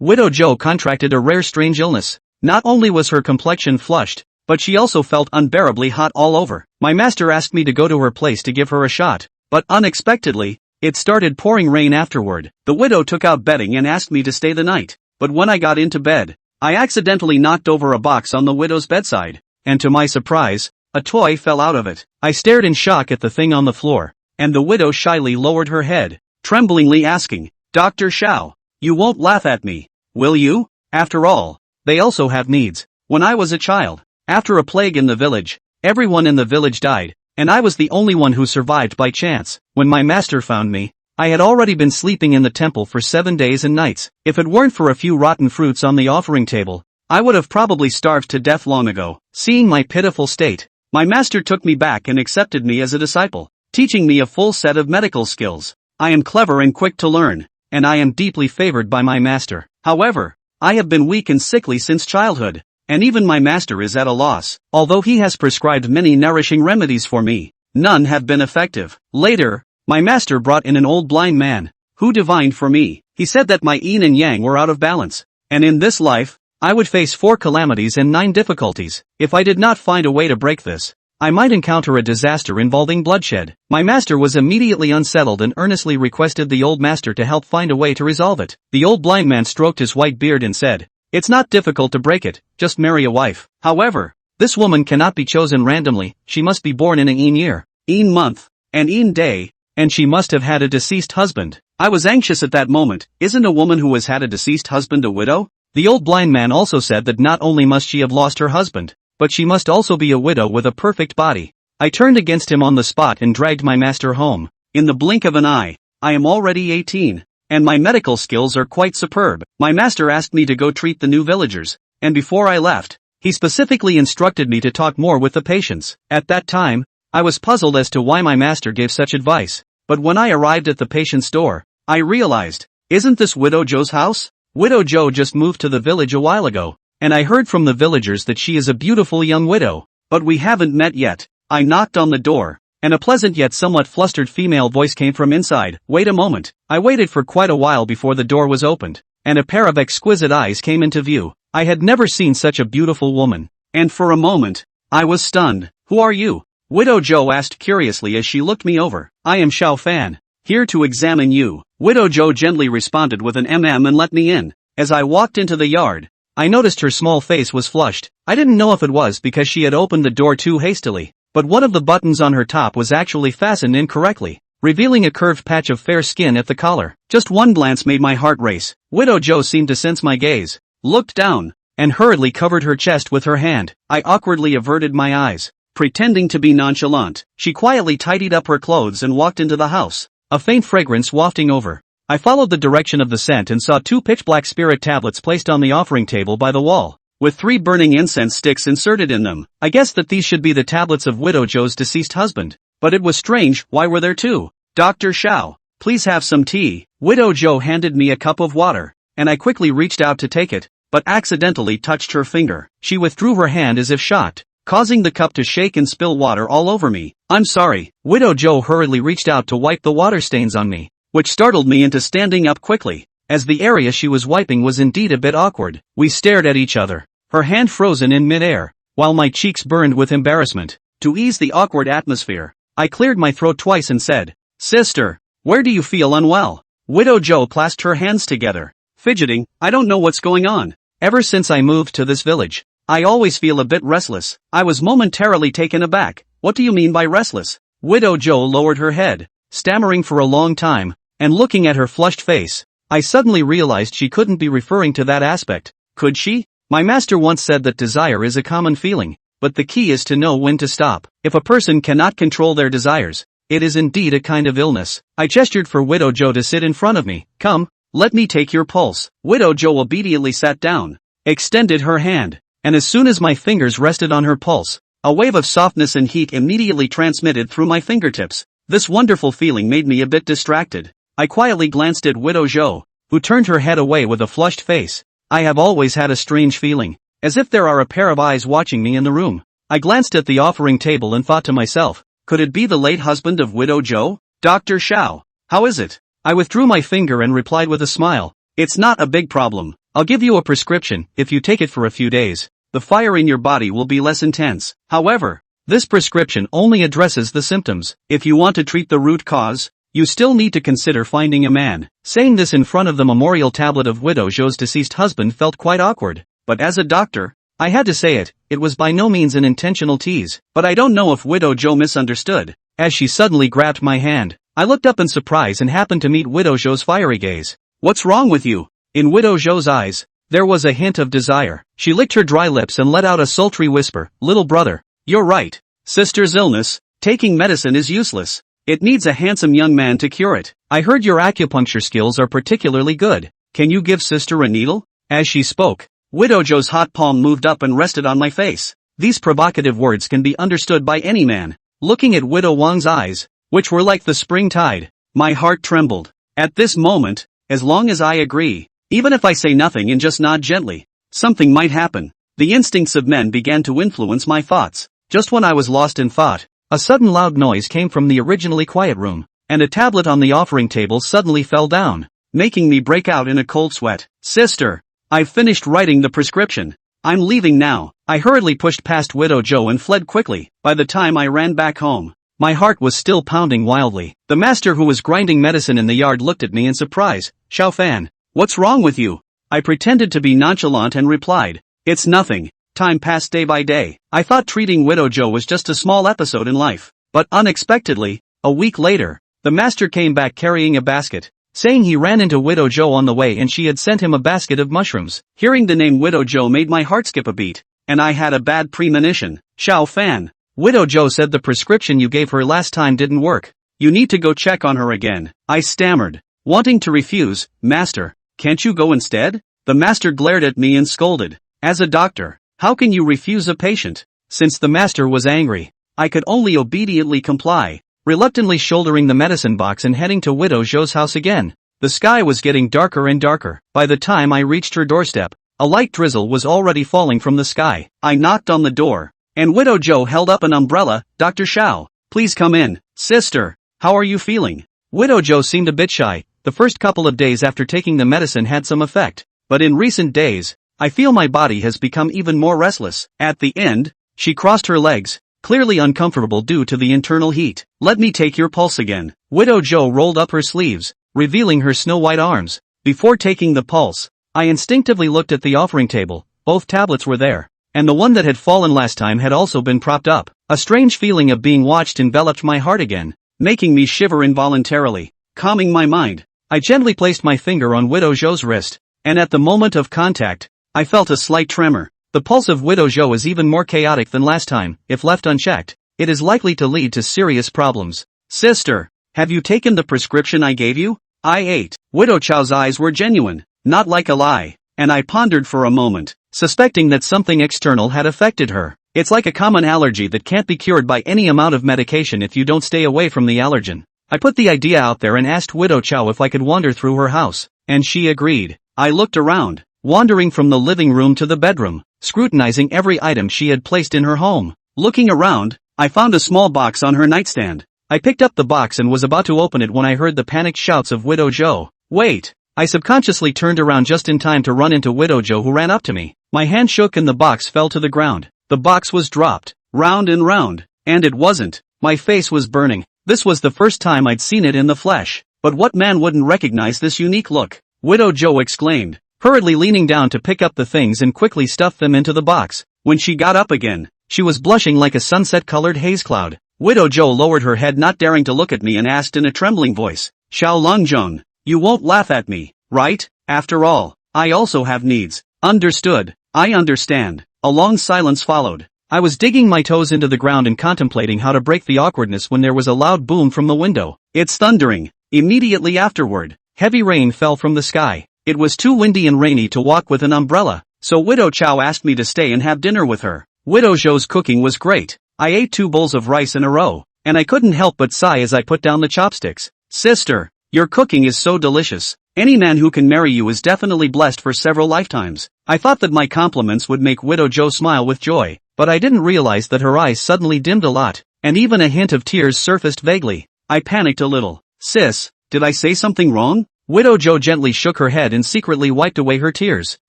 Widow Joe contracted a rare strange illness. Not only was her complexion flushed, but she also felt unbearably hot all over. My master asked me to go to her place to give her a shot, but unexpectedly, it started pouring rain afterward. The widow took out bedding and asked me to stay the night, but when I got into bed, I accidentally knocked over a box on the widow's bedside, and to my surprise, a toy fell out of it. I stared in shock at the thing on the floor, and the widow shyly lowered her head, tremblingly asking, "Dr. Shao, you won't laugh at me, will you? After all, they also have needs. When I was a child, after a plague in the village, everyone in the village died, and I was the only one who survived by chance. When my master found me, I had already been sleeping in the temple for 7 days and nights. If it weren't for a few rotten fruits on the offering table, I would have probably starved to death long ago." Seeing my pitiful state, my master took me back and accepted me as a disciple, teaching me a full set of medical skills. I am clever and quick to learn, and I am deeply favored by my master. However, I have been weak and sickly since childhood, and even my master is at a loss. Although he has prescribed many nourishing remedies for me, none have been effective. Later, my master brought in an old blind man, who divined for me. He said that my yin and yang were out of balance, and in this life, I would face 4 calamities and 9 difficulties. If I did not find a way to break this, I might encounter a disaster involving bloodshed. My master was immediately unsettled and earnestly requested the old master to help find a way to resolve it. The old blind man stroked his white beard and said, "It's not difficult to break it, just marry a wife. However, this woman cannot be chosen randomly, she must be born in a Een year, Een month, and Een day, and she must have had a deceased husband." I was anxious at that moment. Isn't a woman who has had a deceased husband a widow? The old blind man also said that not only must she have lost her husband, but she must also be a widow with a perfect body. I turned against him on the spot and dragged my master home. In the blink of an eye, I am already 18, and my medical skills are quite superb. My master asked me to go treat the new villagers, and before I left, he specifically instructed me to talk more with the patients. At that time, I was puzzled as to why my master gave such advice, but when I arrived at the patient's door, I realized, isn't this Widow Joe's house? Widow Joe just moved to the village a while ago, and I heard from the villagers that she is a beautiful young widow, but we haven't met yet. I knocked on the door, and a pleasant yet somewhat flustered female voice came from inside. Wait a moment. I waited for quite a while before the door was opened, and a pair of exquisite eyes came into view. I had never seen such a beautiful woman, and for a moment, I was stunned. "Who are you?" Widow Joe asked curiously as she looked me over. "I am Xiao Fan, here to examine you." Widow Joe gently responded with an and let me in. As I walked into the yard, I noticed her small face was flushed. I didn't know if it was because she had opened the door too hastily, but one of the buttons on her top was actually fastened incorrectly, revealing a curved patch of fair skin at the collar. Just one glance made my heart race. Widow Joe seemed to sense my gaze, looked down, and hurriedly covered her chest with her hand. I awkwardly averted my eyes, pretending to be nonchalant. She quietly tidied up her clothes and walked into the house, a faint fragrance wafting over. I followed the direction of the scent and saw 2 pitch-black spirit tablets placed on the offering table by the wall, with 3 burning incense sticks inserted in them. I guessed that these should be the tablets of Widow Joe's deceased husband, but it was strange. Why were there 2? "Dr. Shao, please have some tea." Widow Joe handed me a cup of water, and I quickly reached out to take it, but accidentally touched her finger. She withdrew her hand as if shocked, causing the cup to shake and spill water all over me. "I'm sorry." Widow Joe hurriedly reached out to wipe the water stains on me, which startled me into standing up quickly, as the area she was wiping was indeed a bit awkward. We stared at each other, her hand frozen in mid-air, while my cheeks burned with embarrassment. To ease the awkward atmosphere, I cleared my throat twice and said, "Sister, where do you feel unwell?" Widow Joe clasped her hands together, fidgeting. "I don't know what's going on. Ever since I moved to this village, I always feel a bit restless." I was momentarily taken aback. "What do you mean by restless?" Widow Joe lowered her head, stammering for a long time, and looking at her flushed face, I suddenly realized she couldn't be referring to that aspect, could she? My master once said that desire is a common feeling, but the key is to know when to stop. If a person cannot control their desires, it is indeed a kind of illness. I gestured for Widow Joe to sit in front of me. "Come, let me take your pulse." Widow Joe obediently sat down, extended her hand, and as soon as my fingers rested on her pulse, a wave of softness and heat immediately transmitted through my fingertips. This wonderful feeling made me a bit distracted. I quietly glanced at Widow Joe, who turned her head away with a flushed face. I have always had a strange feeling, as if there are a pair of eyes watching me in the room. I glanced at the offering table and thought to myself, could it be the late husband of Widow Joe? "Dr. Shao, how is it?" I withdrew my finger and replied with a smile, "It's not a big problem. I'll give you a prescription. If you take it for a few days, the fire in your body will be less intense. However, this prescription only addresses the symptoms. If you want to treat the root cause, you still need to consider finding a man. Saying this in front of the memorial tablet of Widow Zhou's deceased husband felt quite awkward, but as a doctor, I had to say it. It was by no means an intentional tease, but I don't know if Widow Zhou misunderstood. As she suddenly grabbed my hand, I looked up in surprise and happened to meet Widow Zhou's fiery gaze. What's wrong with you? In Widow Zhou's eyes, there was a hint of desire. She licked her dry lips and let out a sultry whisper. Little brother, you're right. Sister's illness, taking medicine is useless. It needs a handsome young man to cure it. I heard your acupuncture skills are particularly good. Can you give sister a needle? As she spoke, Widow Zhou's hot palm moved up and rested on my face. These provocative words can be understood by any man. Looking at Widow Wang's eyes, which were like the spring tide, my heart trembled. At this moment, as long as I agree, even if I say nothing and just nod gently, something might happen. The instincts of men began to influence my thoughts. Just when I was lost in thought, a sudden loud noise came from the originally quiet room, and a tablet on the offering table suddenly fell down, making me break out in a cold sweat. Sister, I've finished writing the prescription. I'm leaving now. I hurriedly pushed past Widow Zhou and fled quickly. By the time I ran back home, my heart was still pounding wildly. The master who was grinding medicine in the yard looked at me in surprise. Xiao Fan, what's wrong with you? I pretended to be nonchalant and replied, it's nothing. Time passed day by day. I thought treating Widow Zhou was just a small episode in life. But unexpectedly, a week later, the master came back carrying a basket, saying he ran into Widow Zhou on the way and she had sent him a basket of mushrooms. Hearing the name Widow Zhou made my heart skip a beat, and I had a bad premonition. Xiao Fan, Widow Zhou said the prescription you gave her last time didn't work. You need to go check on her again. I stammered, wanting to refuse. Master, can't you go instead? The master glared at me and scolded. As a doctor, how can you refuse a patient? Since the master was angry, I could only obediently comply, reluctantly shouldering the medicine box and heading to Widow Zhou's house again. The sky was getting darker and darker. By the time I reached her doorstep, a light drizzle was already falling from the sky. I knocked on the door, and Widow Zhou held up an umbrella. Dr. Xiao, please come in. Sister, how are you feeling? Widow Zhou seemed a bit shy. The first couple of days after taking the medicine had some effect, but in recent days, I feel my body has become even more restless. At the end, she crossed her legs, clearly uncomfortable due to the internal heat. Let me take your pulse again. Widow Zhou rolled up her sleeves, revealing her snow-white arms. Before taking the pulse, I instinctively looked at the offering table. Both tablets were there, and the one that had fallen last time had also been propped up. A strange feeling of being watched enveloped my heart again, making me shiver involuntarily. Calming my mind, I gently placed my finger on Widow Zhou's wrist, and at the moment of contact, I felt a slight tremor. The pulse of Widow Zhou is even more chaotic than last time. If left unchecked, it is likely to lead to serious problems. Sister, have you taken the prescription I gave you? I ate. Widow Chao's eyes were genuine, not like a lie, and I pondered for a moment, suspecting that something external had affected her. It's like a common allergy that can't be cured by any amount of medication if you don't stay away from the allergen. I put the idea out there and asked Widow Chao if I could wander through her house, and she agreed. I looked around, wandering from the living room to the bedroom, scrutinizing every item she had placed in her home. Looking around, I found a small box on her nightstand. I picked up the box and was about to open it when I heard the panicked shouts of Widow Zhou. Wait! I subconsciously turned around just in time to run into Widow Zhou, who ran up to me. My hand shook and the box fell to the ground. The box was dropped, round and round, and it wasn't. My face was burning. This was the first time I'd seen it in the flesh. But what man wouldn't recognize this unique look? Widow Zhou exclaimed, hurriedly leaning down to pick up the things and quickly stuff them into the box. When she got up again, she was blushing like a sunset-colored haze cloud. Widow Zhou lowered her head, not daring to look at me, and asked in a trembling voice, Xiao Longzhong, you won't laugh at me, right? After all, I also have needs. Understood. I understand. A long silence followed. I was digging my toes into the ground and contemplating how to break the awkwardness when there was a loud boom from the window. It's thundering. Immediately afterward, heavy rain fell from the sky. It was too windy and rainy to walk with an umbrella, so Widow Chao asked me to stay and have dinner with her. Widow Zhou's cooking was great. I ate 2 bowls of rice in a row, and I couldn't help but sigh as I put down the chopsticks. Sister, your cooking is so delicious. Any man who can marry you is definitely blessed for several lifetimes. I thought that my compliments would make Widow Zhou smile with joy, but I didn't realize that her eyes suddenly dimmed a lot, and even a hint of tears surfaced vaguely. I panicked a little. Sis, did I say something wrong? Widow Joe gently shook her head and secretly wiped away her tears.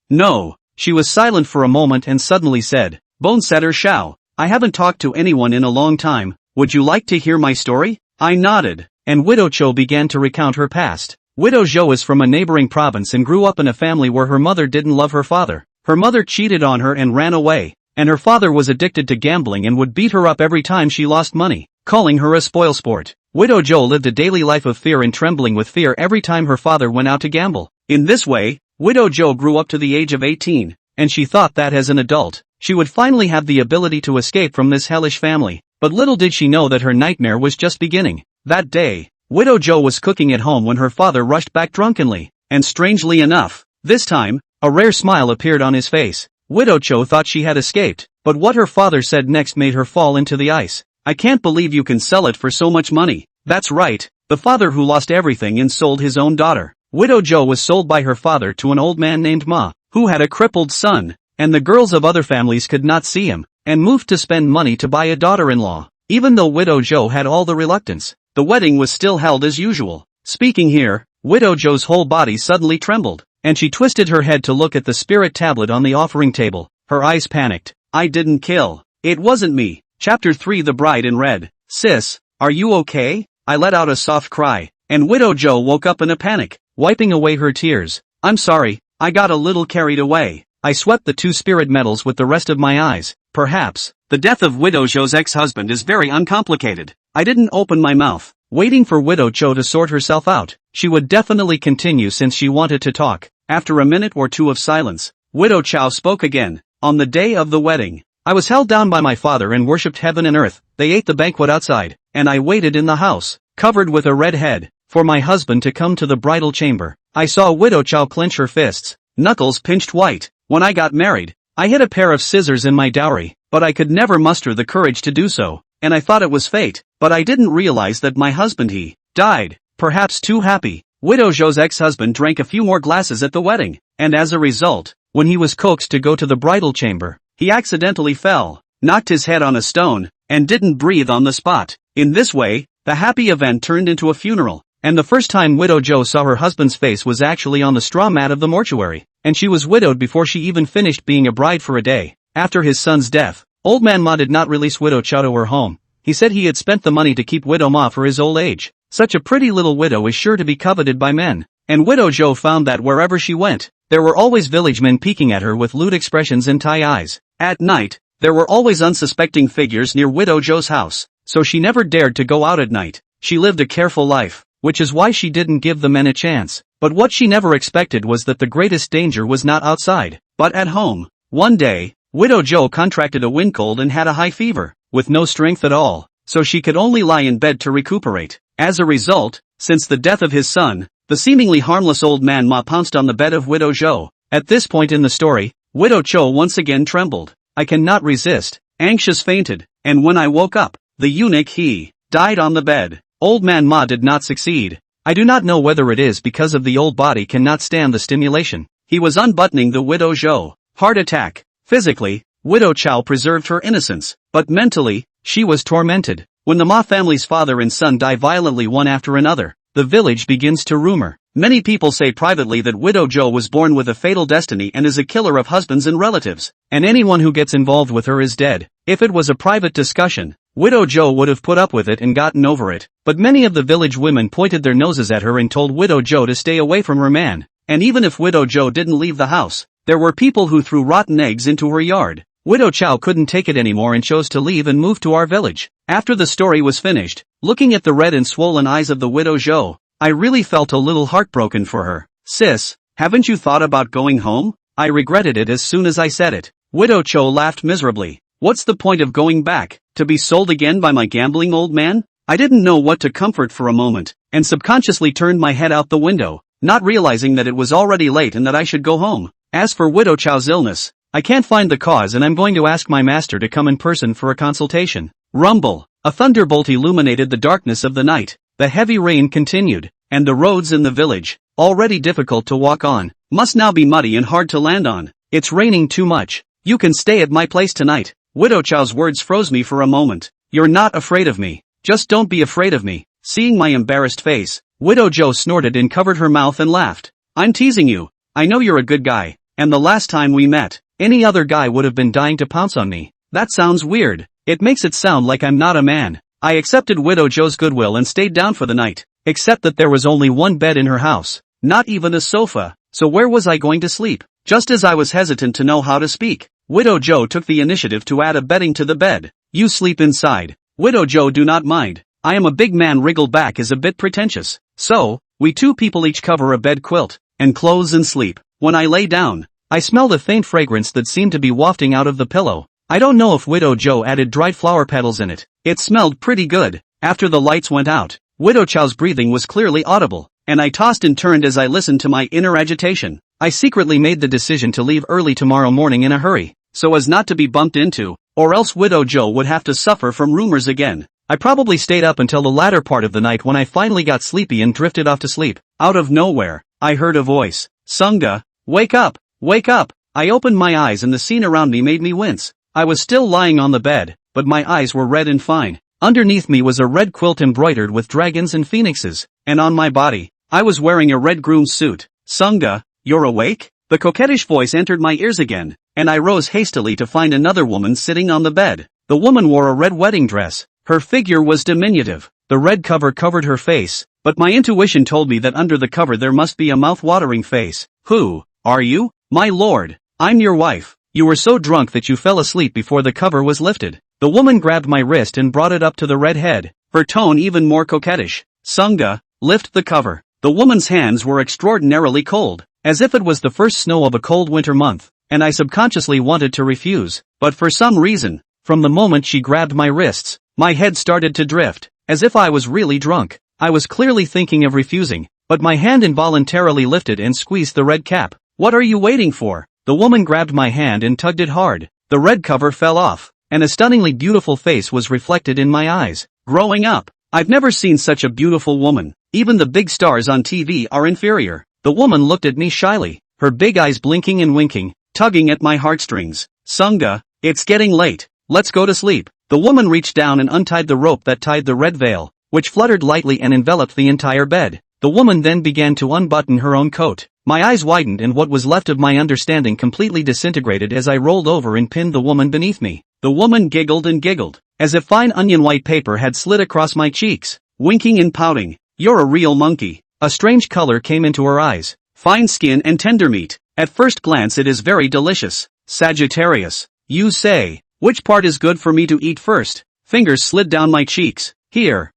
No. She was silent for a moment and suddenly said, Bone setter Shao, I haven't talked to anyone in a long time, would you like to hear my story? I nodded, and Widow Cho began to recount her past. Widow Zhou is from a neighboring province and grew up in a family where her mother didn't love her father. Her mother cheated on her and ran away, and her father was addicted to gambling and would beat her up every time she lost money, calling her a spoilsport. Widow Zhou lived a daily life of fear and trembling with fear every time her father went out to gamble. In this way, Widow Zhou grew up to the age of 18, and she thought that as an adult, she would finally have the ability to escape from this hellish family. But little did she know that her nightmare was just beginning. That day, Widow Zhou was cooking at home when her father rushed back drunkenly, and strangely enough, this time, a rare smile appeared on his face. Widow Zhou thought she had escaped, but what her father said next made her fall into the ice. I can't believe you can sell it for so much money. That's right, the father who lost everything and sold his own daughter. Widow Zhou was sold by her father to an old man named Ma, who had a crippled son, and the girls of other families could not see him, and moved to spend money to buy a daughter-in-law. Even though Widow Zhou had all the reluctance, the wedding was still held as usual. Speaking here, Widow Zhou's whole body suddenly trembled, and she twisted her head to look at the spirit tablet on the offering table. Her eyes panicked. I didn't kill. It wasn't me. Chapter 3 The Bride in Red. Sis, are you okay? I let out a soft cry, and Widow Zhou woke up in a panic, wiping away her tears. I'm sorry, I got a little carried away. I swept the 2 spirit medals with the rest of my eyes. Perhaps, the death of Widow Zhou's ex-husband is very uncomplicated. I didn't open my mouth, waiting for Widow Zhou to sort herself out. She would definitely continue since she wanted to talk. After a minute or two of silence, Widow Zhou spoke again. On the day of the wedding, I was held down by my father and worshipped heaven and earth. They ate the banquet outside, and I waited in the house, covered with a red head, for my husband to come to the bridal chamber. I saw Widow Zhou clench her fists, knuckles pinched white. When I got married, I hid a pair of scissors in my dowry, but I could never muster the courage to do so, and I thought it was fate, but I didn't realize that my husband he died, perhaps too happy. Widow Zhou's ex-husband drank a few more glasses at the wedding, and as a result, when he was coaxed to go to the bridal chamber, he accidentally fell, knocked his head on a stone, and didn't breathe on the spot. In this way, the happy event turned into a funeral, and the first time Widow Zhou saw her husband's face was actually on the straw mat of the mortuary, and she was widowed before she even finished being a bride for a day. After his son's death, Old Man Ma did not release Widow Zhou to her home. He said he had spent the money to keep Widow Ma for his old age. Such a pretty little widow is sure to be coveted by men, and Widow Zhou found that wherever she went, there were always village men peeking at her with lewd expressions and tie eyes. At night, there were always unsuspecting figures near Widow Zhou's house, so she never dared to go out at night. She lived a careful life, which is why she didn't give the men a chance. But what she never expected was that the greatest danger was not outside, but at home. One day, Widow Zhou contracted a wind cold and had a high fever, with no strength at all, so she could only lie in bed to recuperate. As a result, since the death of his son, the seemingly harmless old man Ma pounced on the bed of Widow Zhou. At this point in the story, Widow Zhou once again trembled. I cannot resist, anxious fainted, and when I woke up, the eunuch he died on the bed. Old man Ma did not succeed. I do not know whether it is because of the old body cannot stand the stimulation. He was unbuttoning the Widow Zhou. Heart attack. Physically, Widow Zhou preserved her innocence, but mentally, she was tormented. When the Ma family's father and son die violently one after another, the village begins to rumor. Many people say privately that Widow Zhou was born with a fatal destiny and is a killer of husbands and relatives, and anyone who gets involved with her is dead. If it was a private discussion, Widow Zhou would have put up with it and gotten over it, but many of the village women pointed their noses at her and told Widow Zhou to stay away from her man, and even if Widow Zhou didn't leave the house, there were people who threw rotten eggs into her yard. Widow Zhou couldn't take it anymore and chose to leave and move to our village. After the story was finished, looking at the red and swollen eyes of the Widow Zhou, I really felt a little heartbroken for her. Sis, haven't you thought about going home? I regretted it as soon as I said it. Widow Zhou laughed miserably. What's the point of going back? To be sold again by my gambling old man? I didn't know what to comfort for a moment, and subconsciously turned my head out the window, not realizing that it was already late and that I should go home. As for Widow Zhou's illness, I can't find the cause and I'm going to ask my master to come in person for a consultation. Rumble. A thunderbolt illuminated the darkness of the night. The heavy rain continued, and the roads in the village, already difficult to walk on, must now be muddy and hard to land on. It's raining too much. You can stay at my place tonight. Widow Zhou's words froze me for a moment. You're not afraid of me. Just don't be afraid of me. Seeing my embarrassed face, Widow Joe snorted and covered her mouth and laughed. I'm teasing you. I know you're a good guy, and the last time we met, any other guy would have been dying to pounce on me. That sounds weird. It makes it sound like I'm not a man. I accepted Widow Joe's goodwill and stayed down for the night, except that there was only one bed in her house, not even a sofa, so where was I going to sleep? Just as I was hesitant to know how to speak, Widow Joe took the initiative to add a bedding to the bed. You sleep inside. Widow Joe do not mind. I am a big man. Wriggled back is a bit pretentious. So, we two people each cover a bed quilt, and clothes and sleep. When I lay down, I smelled a faint fragrance that seemed to be wafting out of the pillow. I don't know if Widow Joe added dried flower petals in it. It smelled pretty good. After the lights went out, Widow Chow's breathing was clearly audible, and I tossed and turned as I listened to my inner agitation. I secretly made the decision to leave early tomorrow morning in a hurry, so as not to be bumped into, or else Widow Joe would have to suffer from rumors again. I probably stayed up until the latter part of the night when I finally got sleepy and drifted off to sleep. Out of nowhere, I heard a voice. Sunga, wake up, wake up. I opened my eyes and the scene around me made me wince. I was still lying on the bed, but my eyes were red and fine. Underneath me was a red quilt embroidered with dragons and phoenixes, and on my body, I was wearing a red groom's suit. Sunga, you're awake? The coquettish voice entered my ears again, and I rose hastily to find another woman sitting on the bed. The woman wore a red wedding dress. Her figure was diminutive. The red cover covered her face, but my intuition told me that under the cover there must be a mouth-watering face. Who are you? My lord, I'm your wife. You were so drunk that you fell asleep before the cover was lifted. The woman grabbed my wrist and brought it up to the red head, her tone even more coquettish. Sunga, lift the cover. The woman's hands were extraordinarily cold, as if it was the first snow of a cold winter month, and I subconsciously wanted to refuse, but for some reason, from the moment she grabbed my wrists, my head started to drift, as if I was really drunk. I was clearly thinking of refusing, but my hand involuntarily lifted and squeezed the red cap. What are you waiting for? The woman grabbed my hand and tugged it hard. The red cover fell off, and a stunningly beautiful face was reflected in my eyes. Growing up, I've never seen such a beautiful woman. Even the big stars on TV are inferior. The woman looked at me shyly, her big eyes blinking and winking, tugging at my heartstrings. Sunga, it's getting late. Let's go to sleep. The woman reached down and untied the rope that tied the red veil, which fluttered lightly and enveloped the entire bed. The woman then began to unbutton her own coat. My eyes widened and what was left of my understanding completely disintegrated as I rolled over and pinned the woman beneath me. The woman giggled and giggled, as if fine onion white paper had slid across my cheeks, winking and pouting. You're a real monkey. A strange color came into her eyes. Fine skin and tender meat. At first glance it is very delicious. Sagittarius. You say, which part is good for me to eat first? Fingers slid down my cheeks. Here,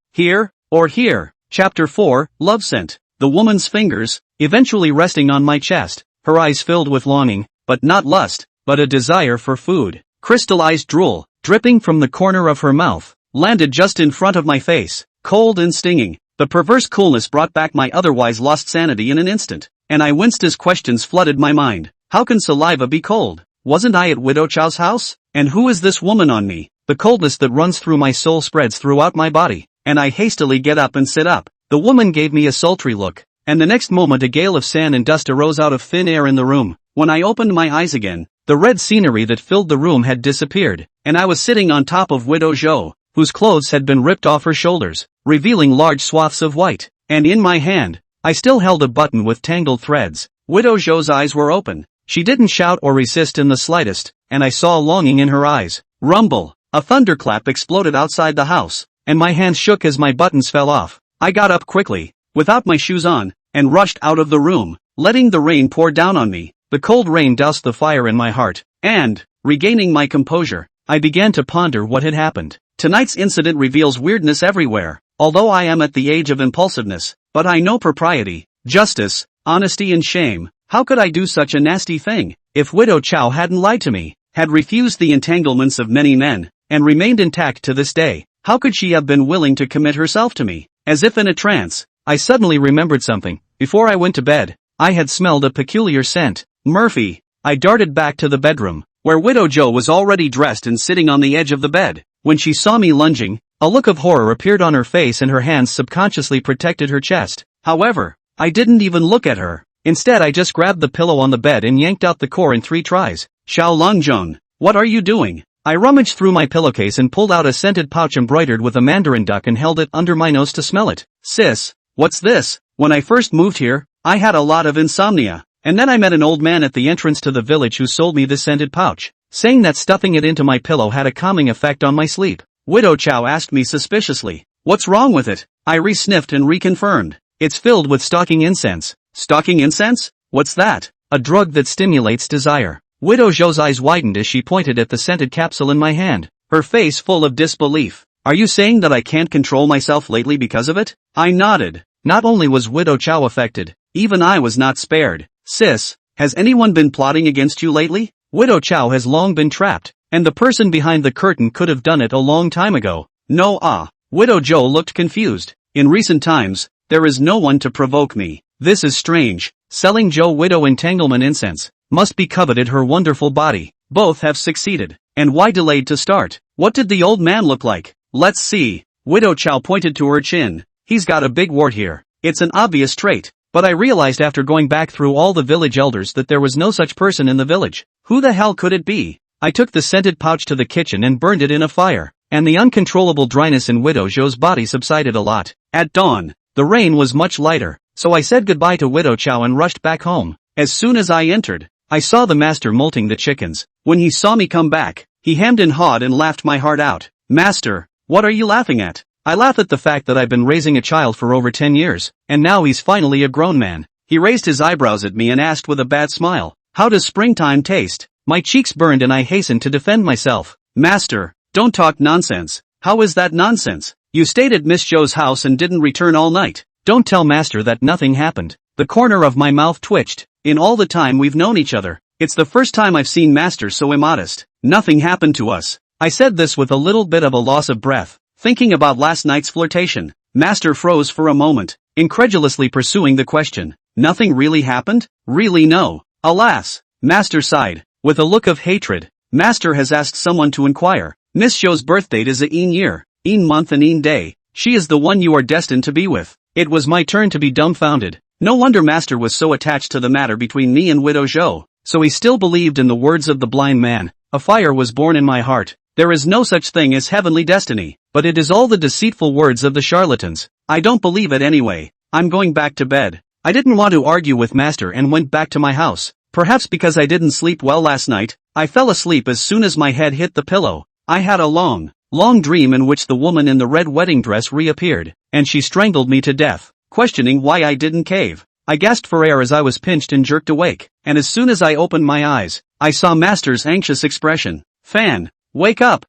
or here. Chapter 4, Love Scent. The woman's fingers, eventually resting on my chest, her eyes filled with longing, but not lust, but a desire for food. Crystallized drool, dripping from the corner of her mouth, landed just in front of my face, cold and stinging. The perverse coolness brought back my otherwise lost sanity in an instant, and I winced as questions flooded my mind. How can saliva be cold? Wasn't I at Widow Chow's house? And who is this woman on me? The coldness that runs through my soul spreads throughout my body, and I hastily get up and sit up. The woman gave me a sultry look, and the next moment a gale of sand and dust arose out of thin air in the room. When I opened my eyes again, the red scenery that filled the room had disappeared, and I was sitting on top of Widow Zhou, whose clothes had been ripped off her shoulders, revealing large swaths of white, and in my hand, I still held a button with tangled threads. Widow Zhou's eyes were open. She didn't shout or resist in the slightest, and I saw longing in her eyes. Rumble! A thunderclap exploded outside the house, and my hands shook as my buttons fell off. I got up quickly, without my shoes on, and rushed out of the room, letting the rain pour down on me. The cold rain doused the fire in my heart, and, regaining my composure, I began to ponder what had happened. Tonight's incident reveals weirdness everywhere, although I am at the age of impulsiveness, but I know propriety, justice, honesty and shame. How could I do such a nasty thing? If Widow Chow hadn't lied to me, had refused the entanglements of many men, and remained intact to this day, how could she have been willing to commit herself to me? As if in a trance, I suddenly remembered something. Before I went to bed, I had smelled a peculiar scent. Murphy. I darted back to the bedroom, where Widow Joe was already dressed and sitting on the edge of the bed. When she saw me lunging, a look of horror appeared on her face and her hands subconsciously protected her chest. However, I didn't even look at her. Instead I just grabbed the pillow on the bed and yanked out the core in 3 tries. Xiao Longzhong, what are you doing? I rummaged through my pillowcase and pulled out a scented pouch embroidered with a mandarin duck and held it under my nose to smell it. Sis, What's this? When I first moved here, I had a lot of insomnia, and then I met an old man at the entrance to the village who sold me this scented pouch, saying that stuffing it into my pillow had a calming effect on my sleep. Widow Chow asked me suspiciously, "What's wrong with it?" I re-sniffed and reconfirmed. "It's filled with stalking incense." Stalking incense? What's that? A drug that stimulates desire. Widow Zhou's eyes widened as she pointed at the scented capsule in my hand, her face full of disbelief. "Are you saying that I can't control myself lately because of it?" I nodded. Not only was Widow Chow affected, even I was not spared. "Sis, has anyone been plotting against you lately?" Widow Chow has long been trapped, and the person behind the curtain could have done it a long time ago. No. Widow Zhou looked confused. "In recent times, there is no one to provoke me. This is strange. Selling Zhou widow entanglement incense. Must be coveted her wonderful body. Both have succeeded. And why delayed to start? What did the old man look like? Let's see." Widow Chow pointed to her chin. "He's got a big wart here. It's an obvious trait. But I realized after going back through all the village elders that there was no such person in the village. Who the hell could it be?" I took the scented pouch to the kitchen and burned it in a fire, and the uncontrollable dryness in Widow Zhou's body subsided a lot. At dawn, the rain was much lighter, so I said goodbye to Widow Chow and rushed back home. As soon as I entered, I saw the master molting the chickens. When he saw me come back, he hemmed and hawed and laughed my heart out. "Master, what are you laughing at?" I laugh at the fact that I've been raising a child for over 10 years, and now he's finally a grown man. He raised his eyebrows at me and asked with a bad smile, "How does springtime taste?" My cheeks burned and I hastened to defend myself. "Master, don't talk nonsense." "How is that nonsense? You stayed at Miss Zhou's house and didn't return all night." "Don't tell Master that nothing happened." The corner of my mouth twitched. In all the time we've known each other, it's the first time I've seen Master so immodest. "Nothing happened to us." I said this with a little bit of a loss of breath, thinking about last night's flirtation. Master froze for a moment, incredulously pursuing the question. "Nothing really happened? Really no." "Alas." Master sighed, with a look of hatred. "Master has asked someone to inquire. Miss Zhou's birthdate is a een year, een month and een day. She is the one you are destined to be with." It was my turn to be dumbfounded. No wonder Master was so attached to the matter between me and Widow Zhou. So he still believed in the words of the blind man. A fire was born in my heart. There is no such thing as heavenly destiny, but it is all the deceitful words of the charlatans. I don't believe it anyway. I'm going back to bed. I didn't want to argue with Master and went back to my house. Perhaps because I didn't sleep well last night, I fell asleep as soon as my head hit the pillow. I had a long dream in which the woman in the red wedding dress reappeared, and she strangled me to death, questioning why I didn't cave. I gasped for air as I was pinched and jerked awake, and as soon as I opened my eyes, I saw Master's anxious expression. "Fan, wake up,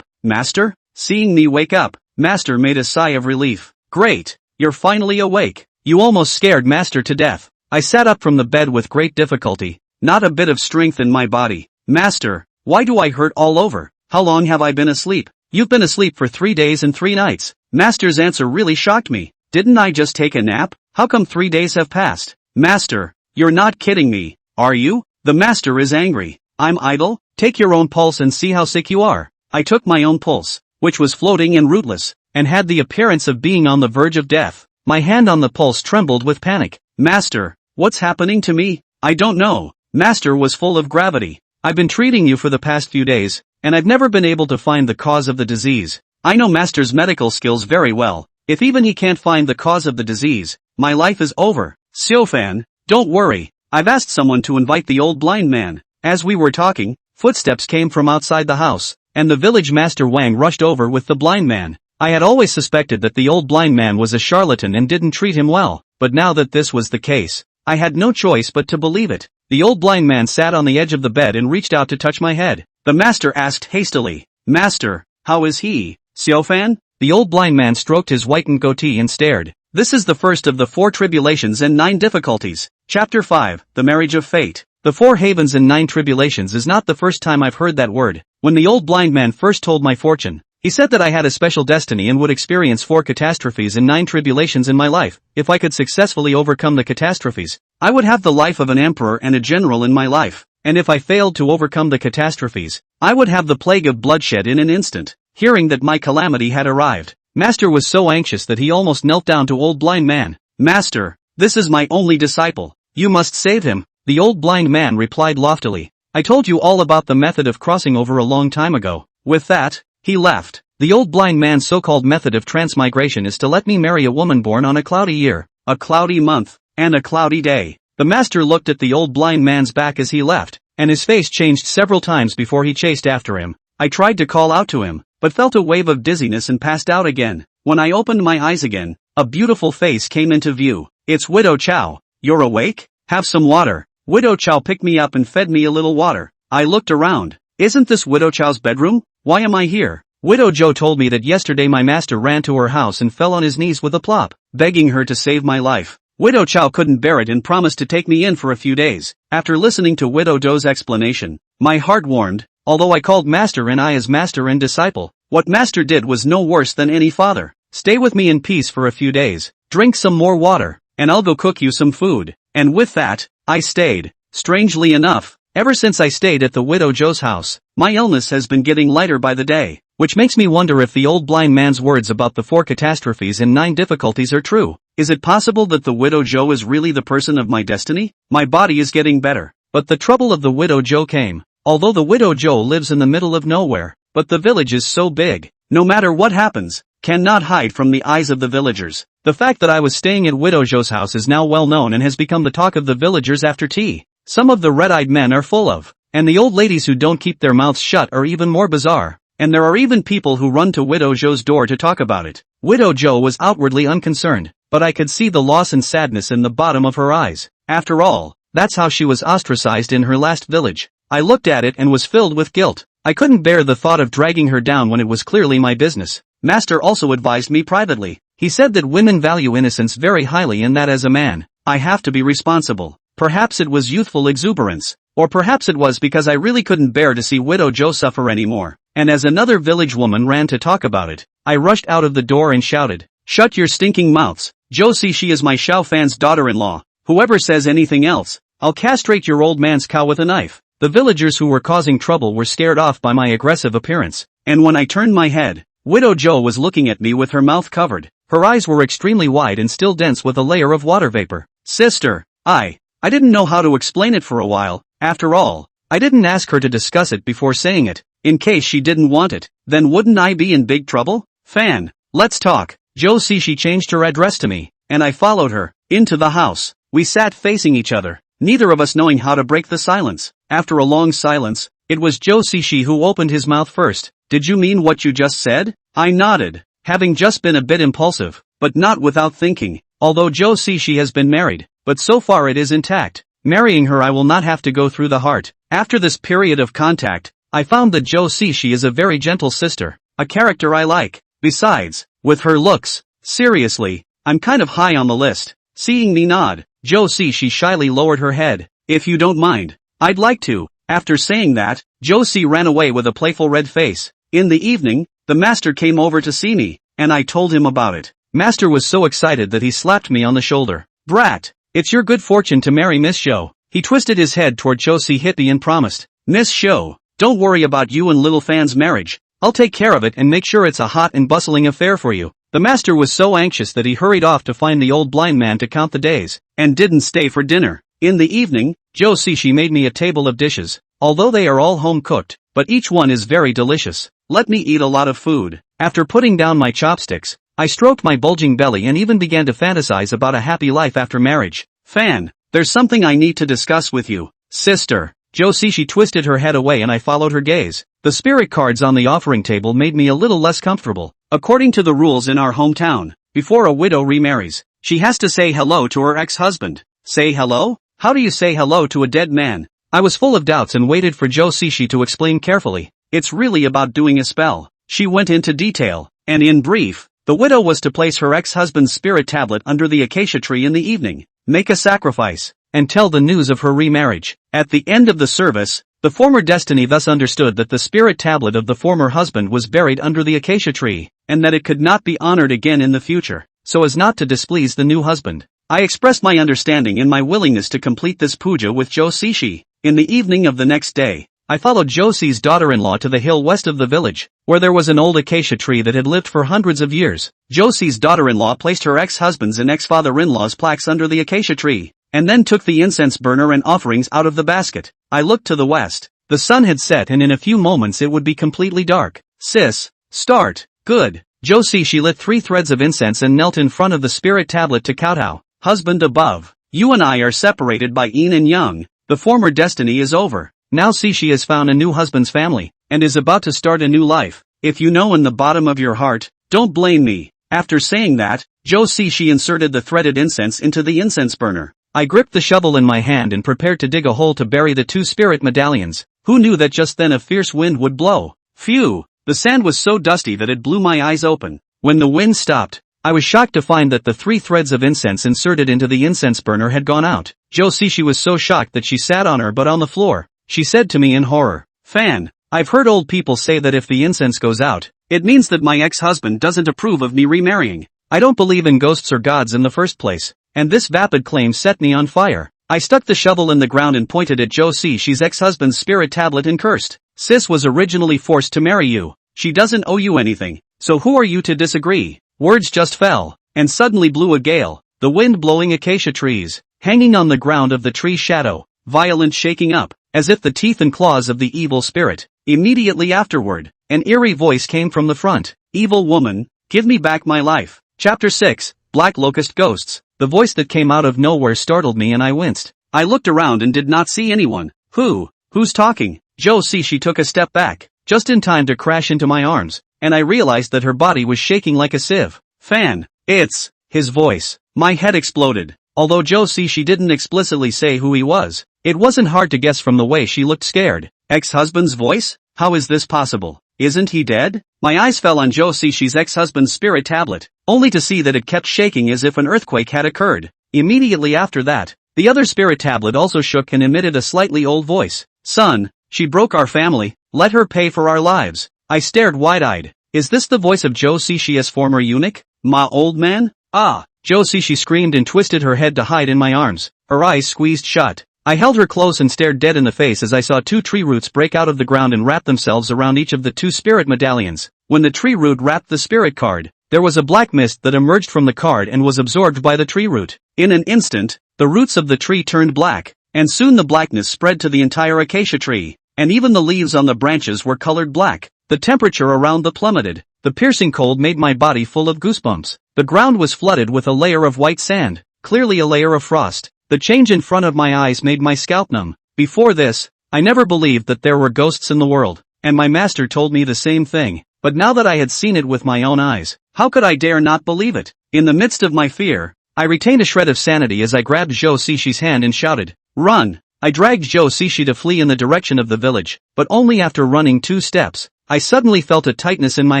Master." Seeing me wake up, Master made a sigh of relief. "Great, you're finally awake. You almost scared Master to death." I sat up from the bed with great difficulty, not a bit of strength in my body. "Master, why do I hurt all over? How long have I been asleep?" "You've been asleep for 3 days and 3 nights. Master's answer really shocked me. "Didn't I just take a nap? How come 3 days have passed?" "Master, you're not kidding me, are you?" The Master is angry. "I'm idle? Take your own pulse and see how sick you are." I took my own pulse, which was floating and rootless, and had the appearance of being on the verge of death. My hand on the pulse trembled with panic. "Master, what's happening to me?" "I don't know." Master was full of gravity. "I've been treating you for the past few days, and I've never been able to find the cause of the disease. I know Master's medical skills very well. If even he can't find the cause of the disease, my life is over." "Xiaofan, don't worry. I've asked someone to invite the old blind man." As we were talking, footsteps came from outside the house, and the village master Wang rushed over with the blind man. I had always suspected that the old blind man was a charlatan and didn't treat him well, but now that this was the case, I had no choice but to believe it. The old blind man sat on the edge of the bed and reached out to touch my head. The master asked hastily, "Master, how is he?" "Xiaofan?" The old blind man stroked his whitened goatee and stared. This is the first of the 4 tribulations and 9 difficulties. Chapter 5, The Marriage of Fate. The 4 havens and 9 tribulations is not the first time I've heard that word. When the old blind man first told my fortune, he said that I had a special destiny and would experience 4 catastrophes and 9 tribulations in my life. If I could successfully overcome the catastrophes, I would have the life of an emperor and a general in my life. And if I failed to overcome the catastrophes, I would have the plague of bloodshed in an instant. Hearing that my calamity had arrived, Master was so anxious that he almost knelt down to old blind man. "Master, this is my only disciple. You must save him." The old blind man replied loftily, "I told you all about the method of crossing over a long time ago." With that, he left. The old blind man's so-called method of transmigration is to let me marry a woman born on a cloudy year, a cloudy month, and a cloudy day. The master looked at the old blind man's back as he left, and his face changed several times before he chased after him. I tried to call out to him, but felt a wave of dizziness and passed out again. When I opened my eyes again, a beautiful face came into view. It's Widow Chow. You're awake? Have some water. Widow Chow picked me up and fed me a little water. I looked around. Isn't this Widow Chow's bedroom? Why am I here? Widow Joe told me that yesterday my master ran to her house and fell on his knees with a plop, begging her to save my life. Widow Chow couldn't bear it and promised to take me in for a few days. After listening to Widow Doe's explanation, my heart warmed, although I called Master and I as master and disciple. What Master did was no worse than any father. Stay with me in peace for a few days, drink some more water, and I'll go cook you some food. And with that, I stayed. Strangely enough, ever since I stayed at the Widow Joe's house, my illness has been getting lighter by the day, which makes me wonder if the old blind man's words about the 4 catastrophes and 9 difficulties are true. Is it possible that the Widow Joe is really the person of my destiny? My body is getting better, but the trouble of the Widow Joe came. Although the Widow Joe lives in the middle of nowhere, but the village is so big, no matter what happens, cannot hide from the eyes of the villagers. The fact that I was staying at Widow Joe's house is now well known and has become the talk of the villagers after tea. Some of the red-eyed men are full of, and the old ladies who don't keep their mouths shut are even more bizarre, and there are even people who run to Widow Joe's door to talk about it. Widow Joe was outwardly unconcerned, but I could see the loss and sadness in the bottom of her eyes. After all, that's how she was ostracized in her last village. I looked at it and was filled with guilt. I couldn't bear the thought of dragging her down when it was clearly my business. Master also advised me privately. He said that women value innocence very highly and that as a man, I have to be responsible. Perhaps it was youthful exuberance, or perhaps it was because I really couldn't bear to see Widow Joe suffer anymore. And as another village woman ran to talk about it, I rushed out of the door and shouted, "Shut your stinking mouths. Joe see she is my Xiao Fan's daughter-in-law. Whoever says anything else, I'll castrate your old man's cow with a knife." The villagers who were causing trouble were scared off by my aggressive appearance, and when I turned my head, Widow Joe was looking at me with her mouth covered. Her eyes were extremely wide and still dense with a layer of water vapor. Sister, I didn't know how to explain it for a while. After all, I didn't ask her to discuss it before saying it. In case she didn't want it, then wouldn't I be in big trouble? Fan, let's talk. Joe see she changed her address to me, and I followed her into the house. We sat facing each other, neither of us knowing how to break the silence. After a long silence, it was Joe see who opened his mouth first. Did you mean what you just said? I nodded, having just been a bit impulsive, but not without thinking. Although Joe see has been married, but so far it is intact. Marrying her I will not have to go through the heart. After this period of contact, I found that Joe see is a very gentle sister, a character I like. Besides, with her looks, seriously, I'm kind of high on the list. Seeing me nod, Joe see shyly lowered her head. If you don't mind, I'd like to. After saying that, Joe see ran away with a playful red face. In the evening, the master came over to see me, and I told him about it. Master was so excited that he slapped me on the shoulder. Brat, it's your good fortune to marry Miss Show. He twisted his head toward Joe see Hippie and promised, Miss Show, don't worry about you and Little Fan's marriage. I'll take care of it and make sure it's a hot and bustling affair for you. The master was so anxious that he hurried off to find the old blind man to count the days, and didn't stay for dinner. In the evening, Joe see made me a table of dishes, although they are all home-cooked, but each one is very delicious. Let me eat a lot of food. After putting down my chopsticks, I stroked my bulging belly and even began to fantasize about a happy life after marriage. Fan, there's something I need to discuss with you. Sister. Joe see twisted her head away and I followed her gaze. The spirit cards on the offering table made me a little less comfortable. According to the rules in our hometown, before a widow remarries, she has to say hello to her ex-husband. Say hello? How do you say hello to a dead man? I was full of doubts and waited for Joe see to explain carefully. It's really about doing a spell. She went into detail, and in brief, the widow was to place her ex-husband's spirit tablet under the acacia tree in the evening, make a sacrifice, and tell the news of her remarriage. At the end of the service, the former destiny thus understood that the spirit tablet of the former husband was buried under the acacia tree, and that it could not be honored again in the future, so as not to displease the new husband. I expressed my understanding and my willingness to complete this puja with Joe see. In the evening of the next day, I followed Joe see daughter-in-law to the hill west of the village, where there was an old acacia tree that had lived for hundreds of years. Joe see daughter-in-law placed her ex-husband's and ex-father-in-law's plaques under the acacia tree, and then took the incense burner and offerings out of the basket. I looked to the west. The sun had set and in a few moments it would be completely dark. Sis, Start. Good. Josie she lit 3 threads of incense and knelt in front of the spirit tablet to kowtow. Husband above. You and I are separated by yin and yang. The former destiny is over. Now see she has found a new husband's family, and is about to start a new life. If you know in the bottom of your heart, don't blame me. After saying that, Josie she inserted the threaded incense into the incense burner. I gripped the shovel in my hand and prepared to dig a hole to bury the 2 spirit medallions. Who knew that just then a fierce wind would blow? Phew! The sand was so dusty that it blew my eyes open. When the wind stopped, I was shocked to find that the 3 threads of incense inserted into the incense burner had gone out. Josie she was so shocked that she sat on her butt on the floor. She said to me in horror, "Fan, I've heard old people say that if the incense goes out, it means that my ex-husband doesn't approve of me remarrying. I don't believe in ghosts or gods in the first place, and this vapid claim set me on fire." I stuck the shovel in the ground and pointed at Josie she's ex-husband's spirit tablet and cursed. "Sis was originally forced to marry you. She doesn't owe you anything, so who are you to disagree?" Words just fell, and suddenly blew a gale, the wind blowing acacia trees, hanging on the ground of the tree's shadow, violent shaking up, as if the teeth and claws of the evil spirit. Immediately afterward, an eerie voice came from the front. "Evil woman, give me back my life." Chapter 6, Black Locust Ghosts. The voice that came out of nowhere startled me and I winced. I looked around and did not see anyone. Who's talking? Josie she took a step back, just in time to crash into my arms, and I realized that her body was shaking like a sieve. "Fan, it's his voice." My head exploded. Although Josie she didn't explicitly say who he was, it wasn't hard to guess from the way she looked scared. Ex-husband's voice? How is this possible? Isn't he dead? My eyes fell on Josie she's ex-husband's spirit tablet, only to see that it kept shaking as if an earthquake had occurred. Immediately after that, the other spirit tablet also shook and emitted a slightly old voice. "Son, she broke our family, let her pay for our lives." I stared wide-eyed. Is this the voice of Josie she as former eunuch? "Ma old man?" "Ah!" Josie she screamed and twisted her head to hide in my arms, her eyes squeezed shut. I held her close and stared dead in the face as I saw 2 tree roots break out of the ground and wrap themselves around each of the 2 spirit medallions. When the tree root wrapped the spirit card, there was a black mist that emerged from the card and was absorbed by the tree root. In an instant, the roots of the tree turned black, and soon the blackness spread to the entire acacia tree, and even the leaves on the branches were colored black. The temperature around the plummeted. The piercing cold made my body full of goosebumps. The ground was flooded with a layer of white sand, clearly a layer of frost. The change in front of my eyes made my scalp numb. Before this, I never believed that there were ghosts in the world, and my master told me the same thing. But now that I had seen it with my own eyes, how could I dare not believe it? In the midst of my fear, I retained a shred of sanity as I grabbed Josie-shi's hand and shouted, "Run!" I dragged Josie-shi to flee in the direction of the village, but only after running 2 steps. I suddenly felt a tightness in my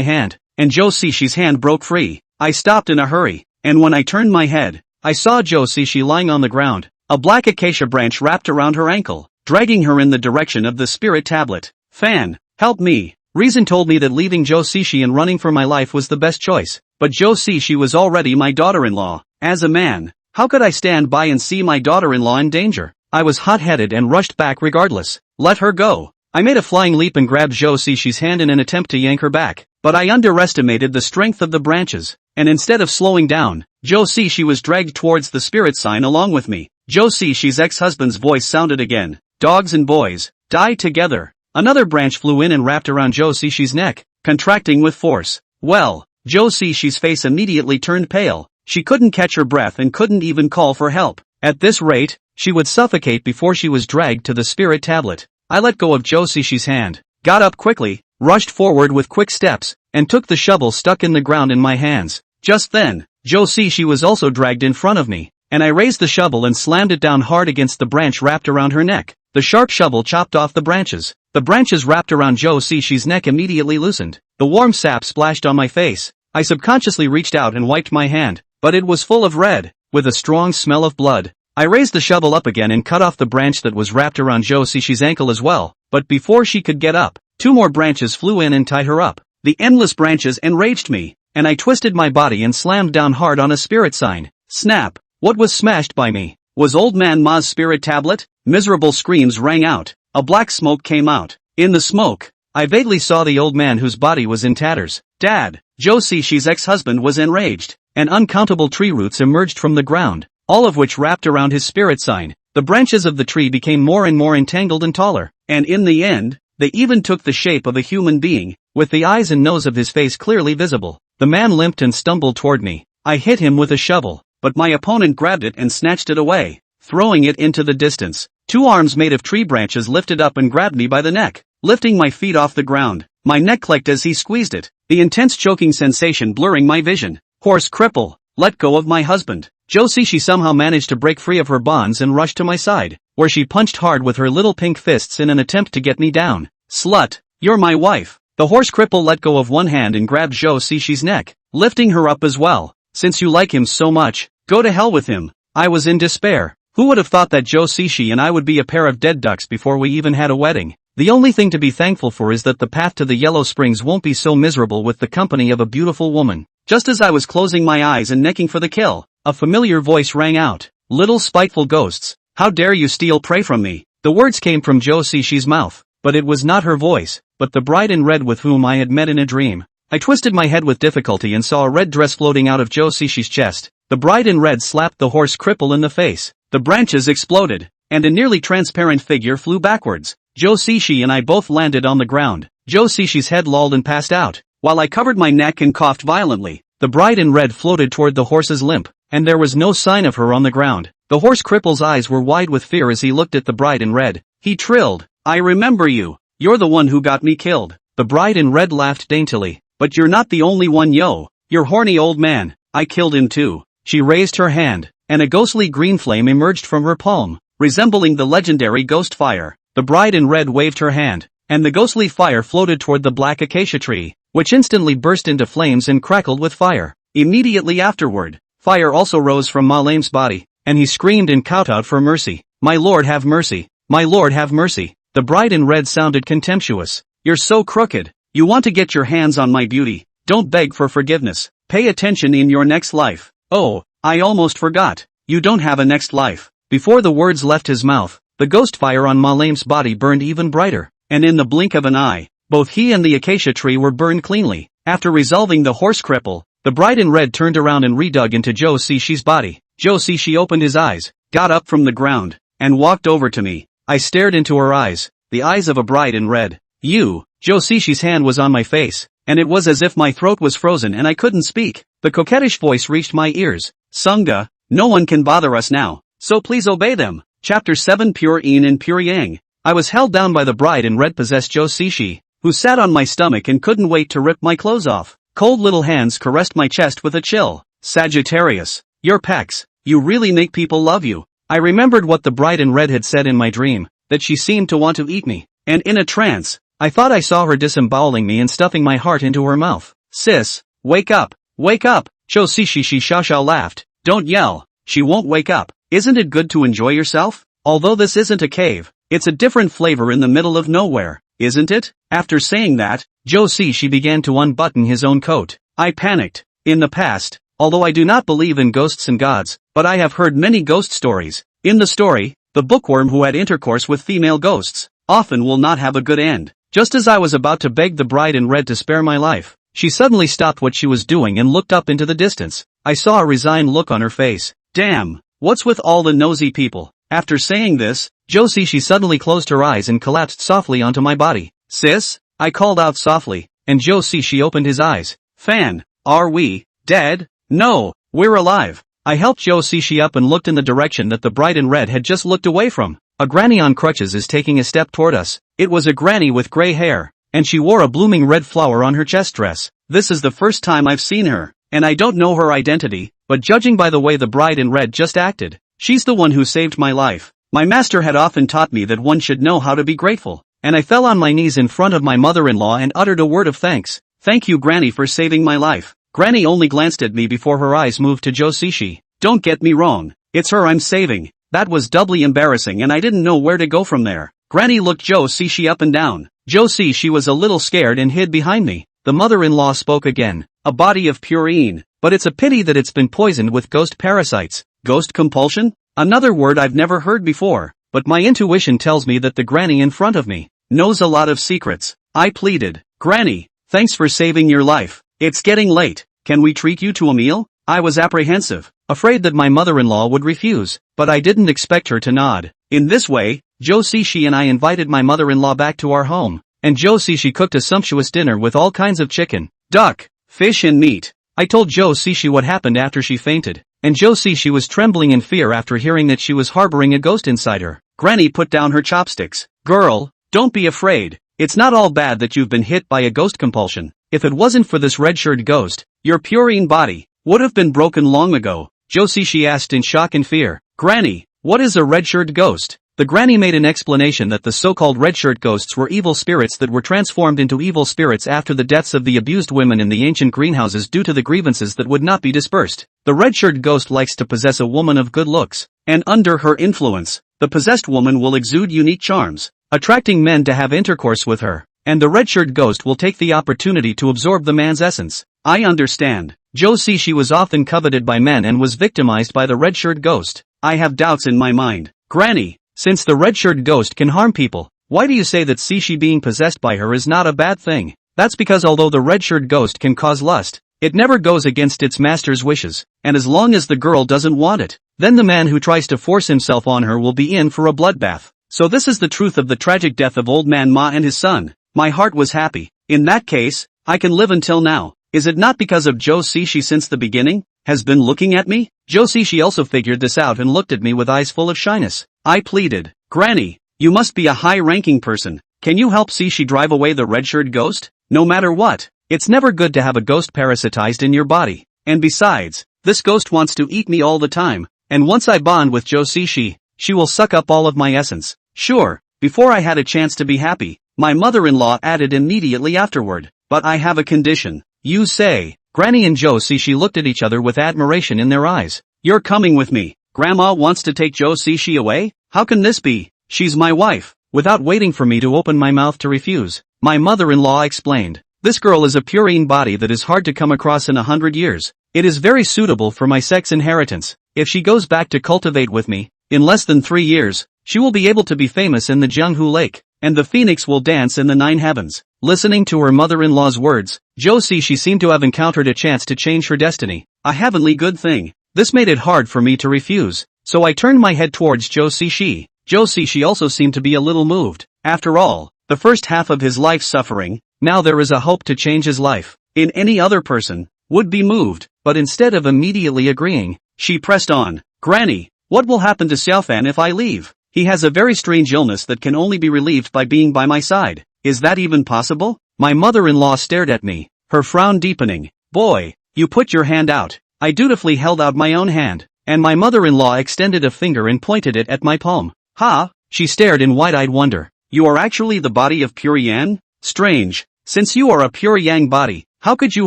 hand, and Josie-shi's hand broke free. I stopped in a hurry, and when I turned my head, I saw Josie-shi lying on the ground, a black acacia branch wrapped around her ankle, dragging her in the direction of the spirit tablet. "Fan, help me." Reason told me that leaving Josie-shi and running for my life was the best choice, but Josie-shi was already my daughter-in-law. As a man, how could I stand by and see my daughter-in-law in danger? I was hot-headed and rushed back regardless. "Let her go." I made a flying leap and grabbed Josie-shi's hand in an attempt to yank her back, but I underestimated the strength of the branches, and instead of slowing down, Josie-shi was dragged towards the spirit sign along with me. Josie-shi's ex-husband's voice sounded again. "Dogs and boys, die together." Another branch flew in and wrapped around Josie-shi's neck, contracting with force. Well, Josie-shi's face immediately turned pale. She couldn't catch her breath and couldn't even call for help. At this rate, she would suffocate before she was dragged to the spirit tablet. I let go of Josie-shi's hand, got up quickly, rushed forward with quick steps, and took the shovel stuck in the ground in my hands. Just then, Josie-shi was also dragged in front of me, and I raised the shovel and slammed it down hard against the branch wrapped around her neck. The sharp shovel chopped off the branches. The branches wrapped around Josie-shi's neck immediately loosened. The warm sap splashed on my face. I subconsciously reached out and wiped my hand, but it was full of red, with a strong smell of blood. I raised the shovel up again and cut off the branch that was wrapped around Josie-shi's ankle as well, but before she could get up, 2 more branches flew in and tied her up. The endless branches enraged me, and I twisted my body and slammed down hard on a spirit sign. Snap! What was smashed by me? Was Old Man Ma's spirit tablet? Miserable screams rang out. A black smoke came out. In the smoke, I vaguely saw the old man whose body was in tatters. Dad! Josie-shi's ex-husband was enraged, and uncountable tree roots emerged from the ground, all of which wrapped around his spirit sign. The branches of the tree became more and more entangled and taller, and in the end, They even took the shape of a human being, with the eyes and nose of his face clearly visible. The man limped and stumbled toward me. I hit him with a shovel, but my opponent grabbed it and snatched it away, throwing it into the distance. Two arms made of tree branches lifted up and grabbed me by the neck, lifting my feet off the ground. My neck clicked as he squeezed it, the intense choking sensation blurring my vision. Horse cripple, let go of my husband. Josishi somehow managed to break free of her bonds and rushed to my side, where she punched hard with her little pink fists in an attempt to get me down. Slut, you're my wife. The horse cripple let go of one hand and grabbed Josishi's neck, lifting her up as well. Since you like him so much, go to hell with him. I was in despair. Who would have thought that Josishi and I would be a pair of dead ducks before we even had a wedding? The only thing to be thankful for is that the path to the Yellow Springs won't be so miserable with the company of a beautiful woman. Just as I was closing my eyes and necking for the kill, a familiar voice rang out. Little spiteful ghosts, how dare you steal prey from me? The words came from Josishi's mouth, but it was not her voice, but the bride in red with whom I had met in a dream. I twisted my head with difficulty and saw a red dress floating out of Josishi's chest. The bride in red slapped the horse cripple in the face. The branches exploded, and a nearly transparent figure flew backwards. Josishi and I both landed on the ground. Josishi's head lolled and passed out, while I covered my neck and coughed violently. The bride in red floated toward the horse's limp, and there was no sign of her on the ground. The horse cripple's eyes were wide with fear as he looked at the bride in red. He trilled, I remember you. You're the one who got me killed. The bride in red laughed daintily. But you're not the only one, yo. You're horny old man. I killed him too. She raised her hand, and a ghostly green flame emerged from her palm, resembling the legendary ghost fire. The bride in red waved her hand, and the ghostly fire floated toward the black acacia tree, which instantly burst into flames and crackled with fire. Immediately afterward, fire also rose from Malame's body, and he screamed and kowtowed for mercy. My lord have mercy. My lord have mercy. The bride in red sounded contemptuous. You're so crooked. You want to get your hands on my beauty. Don't beg for forgiveness. Pay attention in your next life. Oh, I almost forgot. You don't have a next life. Before the words left his mouth, the ghost fire on Malame's body burned even brighter, and in the blink of an eye, both he and the acacia tree were burned cleanly. After resolving the horse cripple, the bride in red turned around and redug into Josishi's body. Josishi opened his eyes, got up from the ground, and walked over to me. I stared into her eyes, the eyes of a bride in red. You. Josishi's hand was on my face, and it was as if my throat was frozen and I couldn't speak. The coquettish voice reached my ears. Sunga, no one can bother us now, so please obey them. Chapter 7 Pure Yin and Pure Yang. I was held down by the bride in red possessed Josishi, who sat on my stomach and couldn't wait to rip my clothes off. Cold little hands caressed my chest with a chill. Sagittarius, your pecs, you really make people love you. I remembered what the bride in red had said in my dream, that she seemed to want to eat me, and in a trance, I thought I saw her disemboweling me and stuffing my heart into her mouth. Sis, wake up, wake up. Josishi Shashao laughed. Don't yell, she won't wake up. Isn't it good to enjoy yourself? Although this isn't a cave, it's a different flavor in the middle of nowhere, isn't it? After saying that, Josishi began to unbutton his own coat. I panicked. In the past, although I do not believe in ghosts and gods, but I have heard many ghost stories. In the story, the bookworm who had intercourse with female ghosts often will not have a good end. Just as I was about to beg the bride in red to spare my life, she suddenly stopped what she was doing and looked up into the distance. I saw a resigned look on her face. Damn, what's with all the nosy people? After saying this, Josishi suddenly closed her eyes and collapsed softly onto my body. Sis? I called out softly, and Josishi opened his eyes. Fan, are we dead? No, we're alive. I helped Josishi up and looked in the direction that the bride in red had just looked away from. A granny on crutches is taking a step toward us. It was a granny with gray hair, and she wore a blooming red flower on her chest dress. This is the first time I've seen her, and I don't know her identity, but judging by the way the bride in red just acted, she's the one who saved my life. My master had often taught me that one should know how to be grateful, and I fell on my knees in front of my mother-in-law and uttered a word of thanks. Thank you, Granny, for saving my life. Granny only glanced at me before her eyes moved to Josishi. Don't get me wrong, it's her I'm saving. That was doubly embarrassing and I didn't know where to go from there. Granny looked Josishi up and down. Josishi was a little scared and hid behind me. The mother-in-law spoke again. A body of purine, but it's a pity that it's been poisoned with ghost parasites. Ghost compulsion? Another word I've never heard before, but my intuition tells me that the granny in front of me knows a lot of secrets. I pleaded. Granny, thanks for saving your life. It's getting late. Can we treat you to a meal? I was apprehensive, afraid that my mother-in-law would refuse, but I didn't expect her to nod. In this way, Josishi and I invited my mother-in-law back to our home. and Joe Sishi cooked a sumptuous dinner with all kinds of chicken, duck, fish and meat. I told Joe Sishi what happened after she fainted, and Joe Sishi was trembling in fear after hearing that she was harboring a ghost inside her. Granny put down her chopsticks. Girl, don't be afraid. It's not all bad that you've been hit by a ghost compulsion. If it wasn't for this red-shirt ghost, your purine body would have been broken long ago. Joe Sishi asked in shock and fear. Granny, what is a red-shirt ghost? The granny made an explanation that the so-called red-shirt ghosts were evil spirits that were transformed into evil spirits after the deaths of the abused women in the ancient greenhouses due to the grievances that would not be dispersed. The red-shirt ghost likes to possess a woman of good looks, and under her influence, the possessed woman will exude unique charms, attracting men to have intercourse with her, and the red-shirt ghost will take the opportunity to absorb the man's essence. I understand. Joe Sishi was often coveted by men and was victimized by the red-shirt ghost. I have doubts in my mind. Granny, since the red-shirt ghost can harm people, why do you say that Sishi being possessed by her is not a bad thing? That's because although the red-shirt ghost can cause lust, it never goes against its master's wishes, and as long as the girl doesn't want it, then the man who tries to force himself on her will be in for a bloodbath. So this is the truth of the tragic death of old man Ma and his son. My heart was happy. In that case, I can live until now. Is it not because of Joe Sishi since the beginning, has been looking at me? Joe Sishi also figured this out and looked at me with eyes full of shyness. I pleaded. Granny, you must be a high-ranking person. Can you help Sishi drive away the red-shirt ghost? No matter what, it's never good to have a ghost parasitized in your body. And besides, this ghost wants to eat me all the time. And once I bond with Joe Sishi, she will suck up all of my essence. Sure, before I had a chance to be happy, my mother-in-law added immediately afterward. But I have a condition. You say. Granny and Joe Sishi looked at each other with admiration in their eyes. You're coming with me. Grandma wants to take Joe Sishi away? How can this be? She's my wife. Without waiting for me to open my mouth to refuse, my mother-in-law explained. This girl is a purine body that is hard to come across in 100 years. It is very suitable for my sex inheritance. If she goes back to cultivate with me, in less than 3 years, she will be able to be famous in the Jianghu Lake, and the phoenix will dance in the 9 heavens. Listening to her mother-in-law's words, Joe Sishi seemed to have encountered a chance to change her destiny. A heavenly good thing. This made it hard for me to refuse, so I turned my head towards Joe Sishi. Joe Sishi also seemed to be a little moved. After all, the first half of his life suffering, now there is a hope to change his life. In any other person, would be moved, but instead of immediately agreeing, she pressed on. Granny, what will happen to Xiaofan if I leave? He has a very strange illness that can only be relieved by being by my side. Is that even possible? My mother-in-law stared at me, her frown deepening. Boy, you put your hand out. I dutifully held out my own hand, and my mother-in-law extended a finger and pointed it at my palm. Ha! She stared in wide-eyed wonder. You are actually the body of pure yang? Strange. Since you are a pure yang body, how could you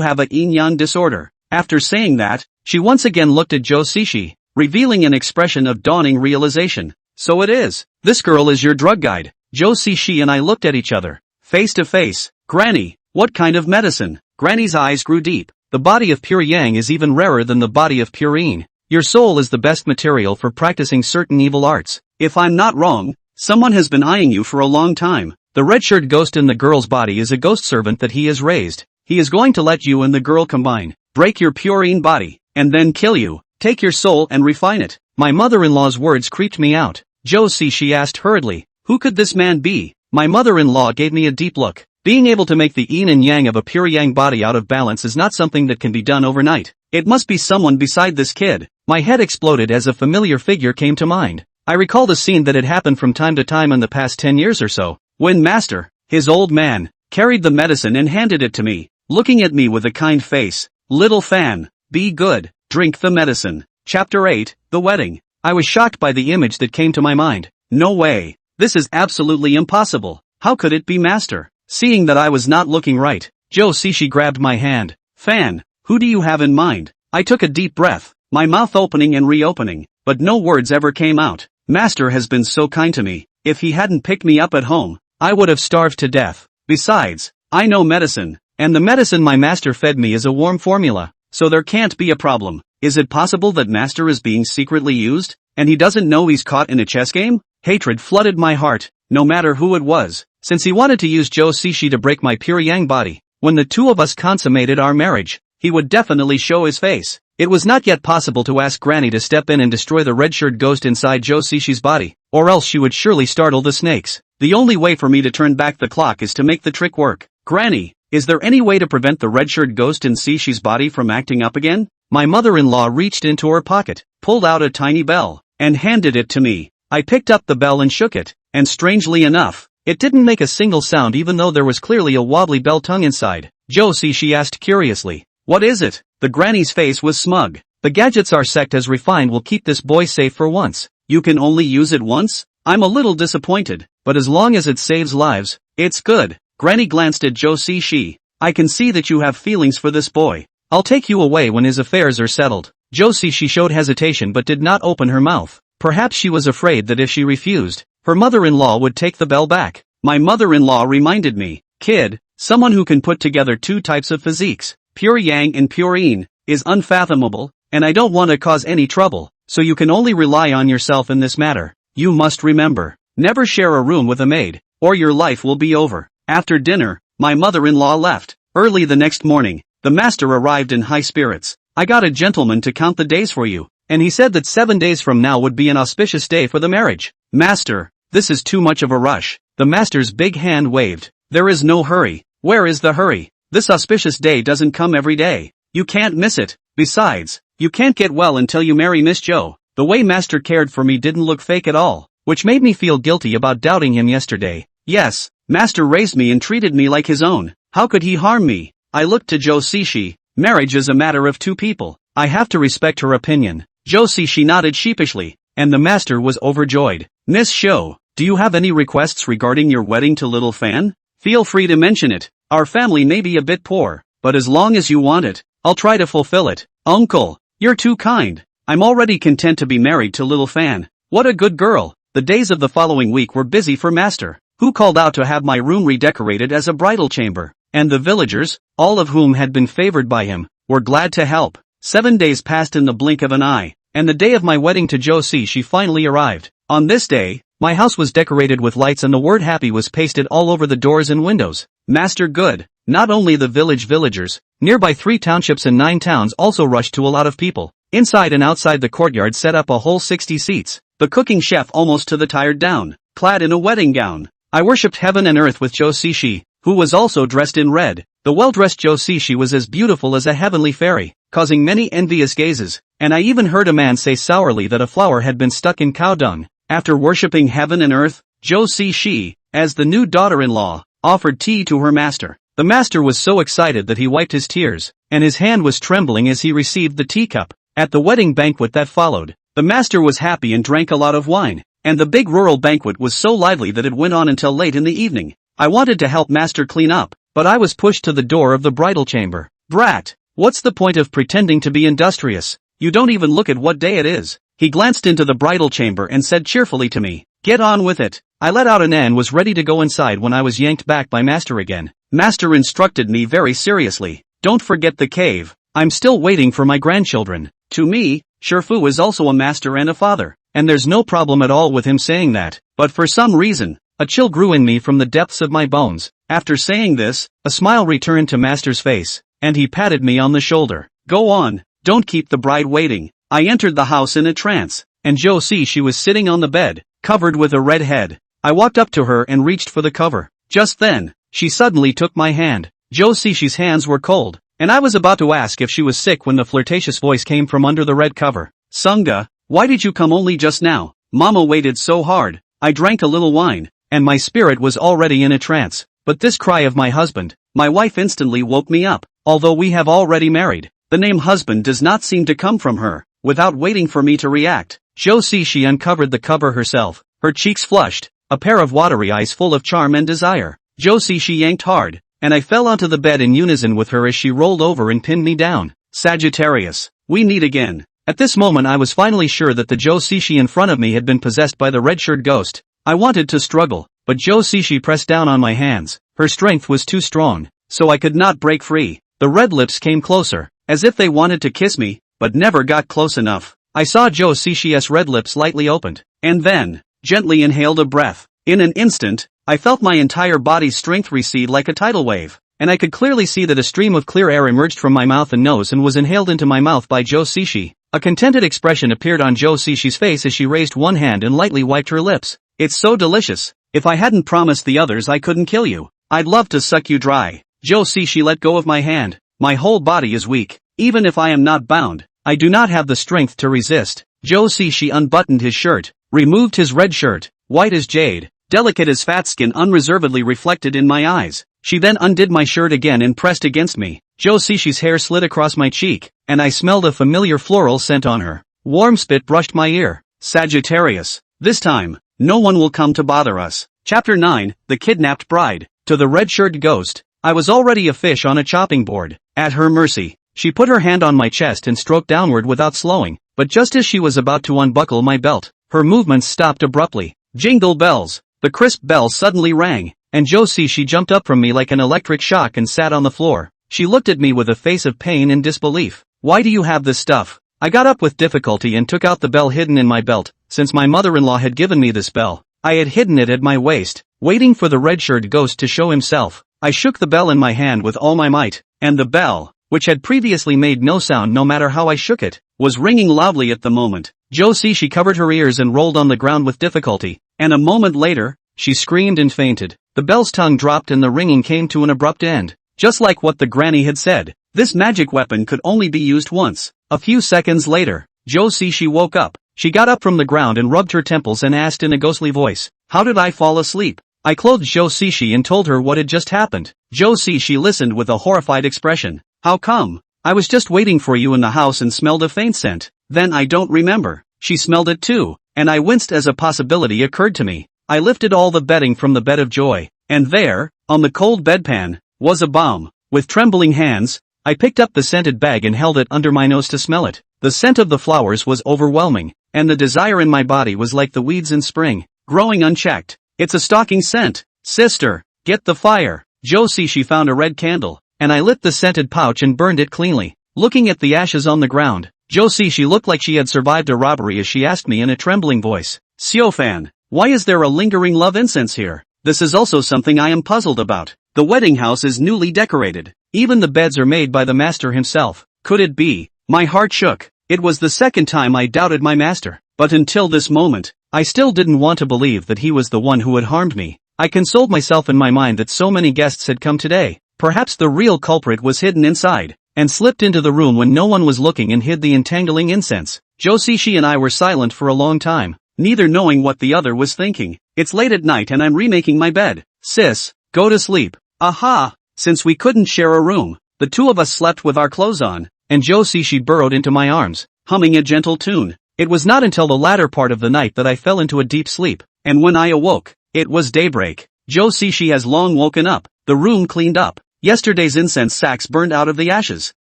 have a yin-yang disorder? After saying that, she once again looked at Joe Sishi, revealing an expression of dawning realization. So it is. This girl is your drug guide. Joe Sishi and I looked at each other, face to face. Granny, what kind of medicine? Granny's eyes grew deep. The body of pure yang is even rarer than the body of purine. Your soul is the best material for practicing certain evil arts. If I'm not wrong, someone has been eyeing you for a long time. The red-shirt ghost in the girl's body is a ghost servant that he has raised. He is going to let you and the girl combine, break your purine body, and then kill you, take your soul and refine it. My mother-in-law's words creeped me out. Joe Sishi asked hurriedly, who could this man be? My mother-in-law gave me a deep look. Being able to make the yin and yang of a pure yang body out of balance is not something that can be done overnight. It must be someone beside this kid. My head exploded as a familiar figure came to mind. I recalled a scene that had happened from time to time in the past 10 years or so, when Master, his old man, carried the medicine and handed it to me, looking at me with a kind face. Little fan, be good, drink the medicine. Chapter 8, The Wedding. I was shocked by the image that came to my mind. No way. This is absolutely impossible. How could it be Master? Seeing that I was not looking right, Joe Sishi grabbed my hand. Fan, who do you have in mind? I took a deep breath, my mouth opening and reopening, but no words ever came out. Master has been so kind to me. If he hadn't picked me up at home, I would have starved to death. Besides, I know medicine, and the medicine my master fed me is a warm formula, so there can't be a problem. Is it possible that Master is being secretly used, and he doesn't know he's caught in a chess game? Hatred flooded my heart, no matter who it was, since he wanted to use Joe Sishi to break my pure yang body. When the two of us consummated our marriage, he would definitely show his face. It was not yet possible to ask Granny to step in and destroy the red-shirt ghost inside Joe Sishi's body, or else she would surely startle the snakes. The only way for me to turn back the clock is to make the trick work. Granny, is there any way to prevent the red-shirt ghost in Sishi's body from acting up again? My mother-in-law reached into her pocket, pulled out a tiny bell, and handed it to me. I picked up the bell and shook it, and strangely enough, it didn't make a single sound even though there was clearly a wobbly bell tongue inside. Joe Sishi asked curiously. What is it? The granny's face was smug. The gadgets our sect has refined will keep this boy safe for once. You can only use it once? I'm a little disappointed, but as long as it saves lives, it's good. Granny glanced at Joe Sishi. I can see that you have feelings for this boy. I'll take you away when his affairs are settled. Joe Sishi showed hesitation but did not open her mouth. Perhaps she was afraid that if she refused, her mother-in-law would take the bell back. My mother-in-law reminded me, kid, someone who can put together two types of physiques, pure yang and pure yin, is unfathomable, and I don't want to cause any trouble, so you can only rely on yourself in this matter. You must remember, never share a room with a maid, or your life will be over. After dinner, my mother-in-law left. Early the next morning, the master arrived in high spirits. I got a gentleman to count the days for you, and he said that 7 days from now would be an auspicious day for the marriage. Master, this is too much of a rush. The master's big hand waved. There is no hurry. Where is the hurry? This auspicious day doesn't come every day. You can't miss it. Besides, you can't get well until you marry Miss Joe. The way master cared for me didn't look fake at all, which made me feel guilty about doubting him yesterday. Yes, master raised me and treated me like his own. How could he harm me? I looked to Joe Sishi. Marriage is a matter of two people. I have to respect her opinion. Joe Sishi nodded sheepishly, and the master was overjoyed. Miss Show, do you have any requests regarding your wedding to Little Fan? Feel free to mention it. Our family may be a bit poor, but as long as you want it, I'll try to fulfill it. Uncle, you're too kind. I'm already content to be married to Little Fan. What a good girl. The days of the following week were busy for master, who called out to have my room redecorated as a bridal chamber, and the villagers, all of whom had been favored by him, were glad to help. 7 days passed in the blink of an eye, and the day of my wedding to Joe Sishi finally arrived. On this day, my house was decorated with lights and the word happy was pasted all over the doors and windows. Master good. Not only the villagers, nearby 3 townships and 9 towns also rushed to. A lot of people, inside and outside the courtyard, set up a whole 60 seats. The cooking chef almost to the tired down, clad in a wedding gown. I worshipped heaven and earth with Joe Sishi, who was also dressed in red. The well-dressed Joe Sishi was as beautiful as a heavenly fairy, causing many envious gazes, and I even heard a man say sourly that a flower had been stuck in cow dung. After worshipping heaven and earth, Joe Sishi, as the new daughter-in-law, offered tea to her master. The master was so excited that he wiped his tears, and his hand was trembling as he received the teacup. At the wedding banquet that followed, the master was happy and drank a lot of wine, and the big rural banquet was so lively that it went on until late in the evening. I wanted to help master clean up, but I was pushed to the door of the bridal chamber. Brat, what's the point of pretending to be industrious? You don't even look at what day it is. He glanced into the bridal chamber and said cheerfully to me, get on with it. I let out an and was ready to go inside when I was yanked back by master again. Master instructed me very seriously, don't forget the cave. I'm still waiting for my grandchildren. To me, Shifu is also a master and a father, and there's no problem at all with him saying that, but for some reason, a chill grew in me from the depths of my bones. After saying this, a smile returned to master's face, and he patted me on the shoulder. Go on, don't keep the bride waiting. I entered the house in a trance, and Joe Sishi was sitting on the bed, covered with a red head. I walked up to her and reached for the cover. Just then, she suddenly took my hand. Joe Sishi's hands were cold, and I was about to ask if she was sick when the flirtatious voice came from under the red cover. Sunga, why did you come only just now? Mama waited so hard. I drank a little wine, and my spirit was already in a trance. But this cry of my husband, my wife instantly woke me up. Although we have already married, the name husband does not seem to come from her. Without waiting for me to react, Joe Sishi uncovered the cover herself, her cheeks flushed, a pair of watery eyes full of charm and desire. Joe Sishi yanked hard, and I fell onto the bed in unison with her as she rolled over and pinned me down. Sagittarius, we meet again. At this moment I was finally sure that the Joe Sishi in front of me had been possessed by the red-shirt ghost. I wanted to struggle, but Joe Sishi pressed down on my hands. Her strength was too strong, so I could not break free. The red lips came closer, as if they wanted to kiss me, but never got close enough. I saw Joe Sishi's red lips lightly opened, and then, gently inhaled a breath. In an instant, I felt my entire body's strength recede like a tidal wave, and I could clearly see that a stream of clear air emerged from my mouth and nose and was inhaled into my mouth by Jo Sishi. A contented expression appeared on Jo Sishi's face as she raised one hand and lightly wiped her lips. It's so delicious. If I hadn't promised the others I couldn't kill you. I'd love to suck you dry. Jo Sishi let go of my hand. My whole body is weak. Even if I am not bound, I do not have the strength to resist. Jo Sishi unbuttoned his shirt, removed his red shirt, white as jade, delicate as fat skin unreservedly reflected in my eyes. She then undid my shirt again and pressed against me. Jo Sishi's hair slid across my cheek, and I smelled a familiar floral scent on her. Warm spit brushed my ear. Sagittarius. This time, no one will come to bother us. Chapter 9, The Kidnapped Bride. To the red-shirted ghost, I was already a fish on a chopping board. At her mercy, she put her hand on my chest and stroked downward without slowing, but just as she was about to unbuckle my belt, her movements stopped abruptly. Jingle bells. The crisp bell suddenly rang, and Jo Sishi jumped up from me like an electric shock and sat on the floor. She looked at me with a face of pain and disbelief. Why do you have this stuff? I got up with difficulty and took out the bell hidden in my belt. Since my mother-in-law had given me this bell, I had hidden it at my waist, waiting for the red-shirted ghost to show himself. I shook the bell in my hand with all my might, and the bell, which had previously made no sound no matter how I shook it, was ringing loudly at the moment. Jo Sishi covered her ears and rolled on the ground with difficulty, and a moment later, she screamed and fainted. The bell's tongue dropped and the ringing came to an abrupt end. Just like what the granny had said, this magic weapon could only be used once. A few seconds later, Jo Sishi woke up. She got up from the ground and rubbed her temples and asked in a ghostly voice, "How did I fall asleep?" I clothed Jo Sishi and told her what had just happened. Jo Sishi listened with a horrified expression. "How come? I was just waiting for you in the house and smelled a faint scent. Then I don't remember." She smelled it too, and I winced as a possibility occurred to me. I lifted all the bedding from the bed of joy, and there, on the cold bedpan, was a bomb. With trembling hands, I picked up the scented bag and held it under my nose to smell it. The scent of the flowers was overwhelming, and the desire in my body was like the weeds in spring, growing unchecked. "It's a stalking scent. Sister, get the fire." Jo Sishi found a red candle, and I lit the scented pouch and burned it cleanly. Looking at the ashes on the ground, Jo Sishi looked like she had survived a robbery as she asked me in a trembling voice, "Xiaofan, why is there a lingering love incense here?" This is also something I am puzzled about. The wedding house is newly decorated. Even the beds are made by the master himself. Could it be? My heart shook. It was the second time I doubted my master. But until this moment, I still didn't want to believe that he was the one who had harmed me. I consoled myself in my mind that so many guests had come today. Perhaps the real culprit was hidden inside, and slipped into the room when no one was looking and hid the entangling incense. Jo Sishi and I were silent for a long time, neither knowing what the other was thinking. It's late at night and I'm remaking my bed. Sis, go to sleep. Aha! Since we couldn't share a room, the two of us slept with our clothes on, and Jo Sishi burrowed into my arms, humming a gentle tune. It was not until the latter part of the night that I fell into a deep sleep, and when I awoke, it was daybreak. Jo Sishi has long woken up, the room cleaned up. Yesterday's incense sacks burned out of the ashes,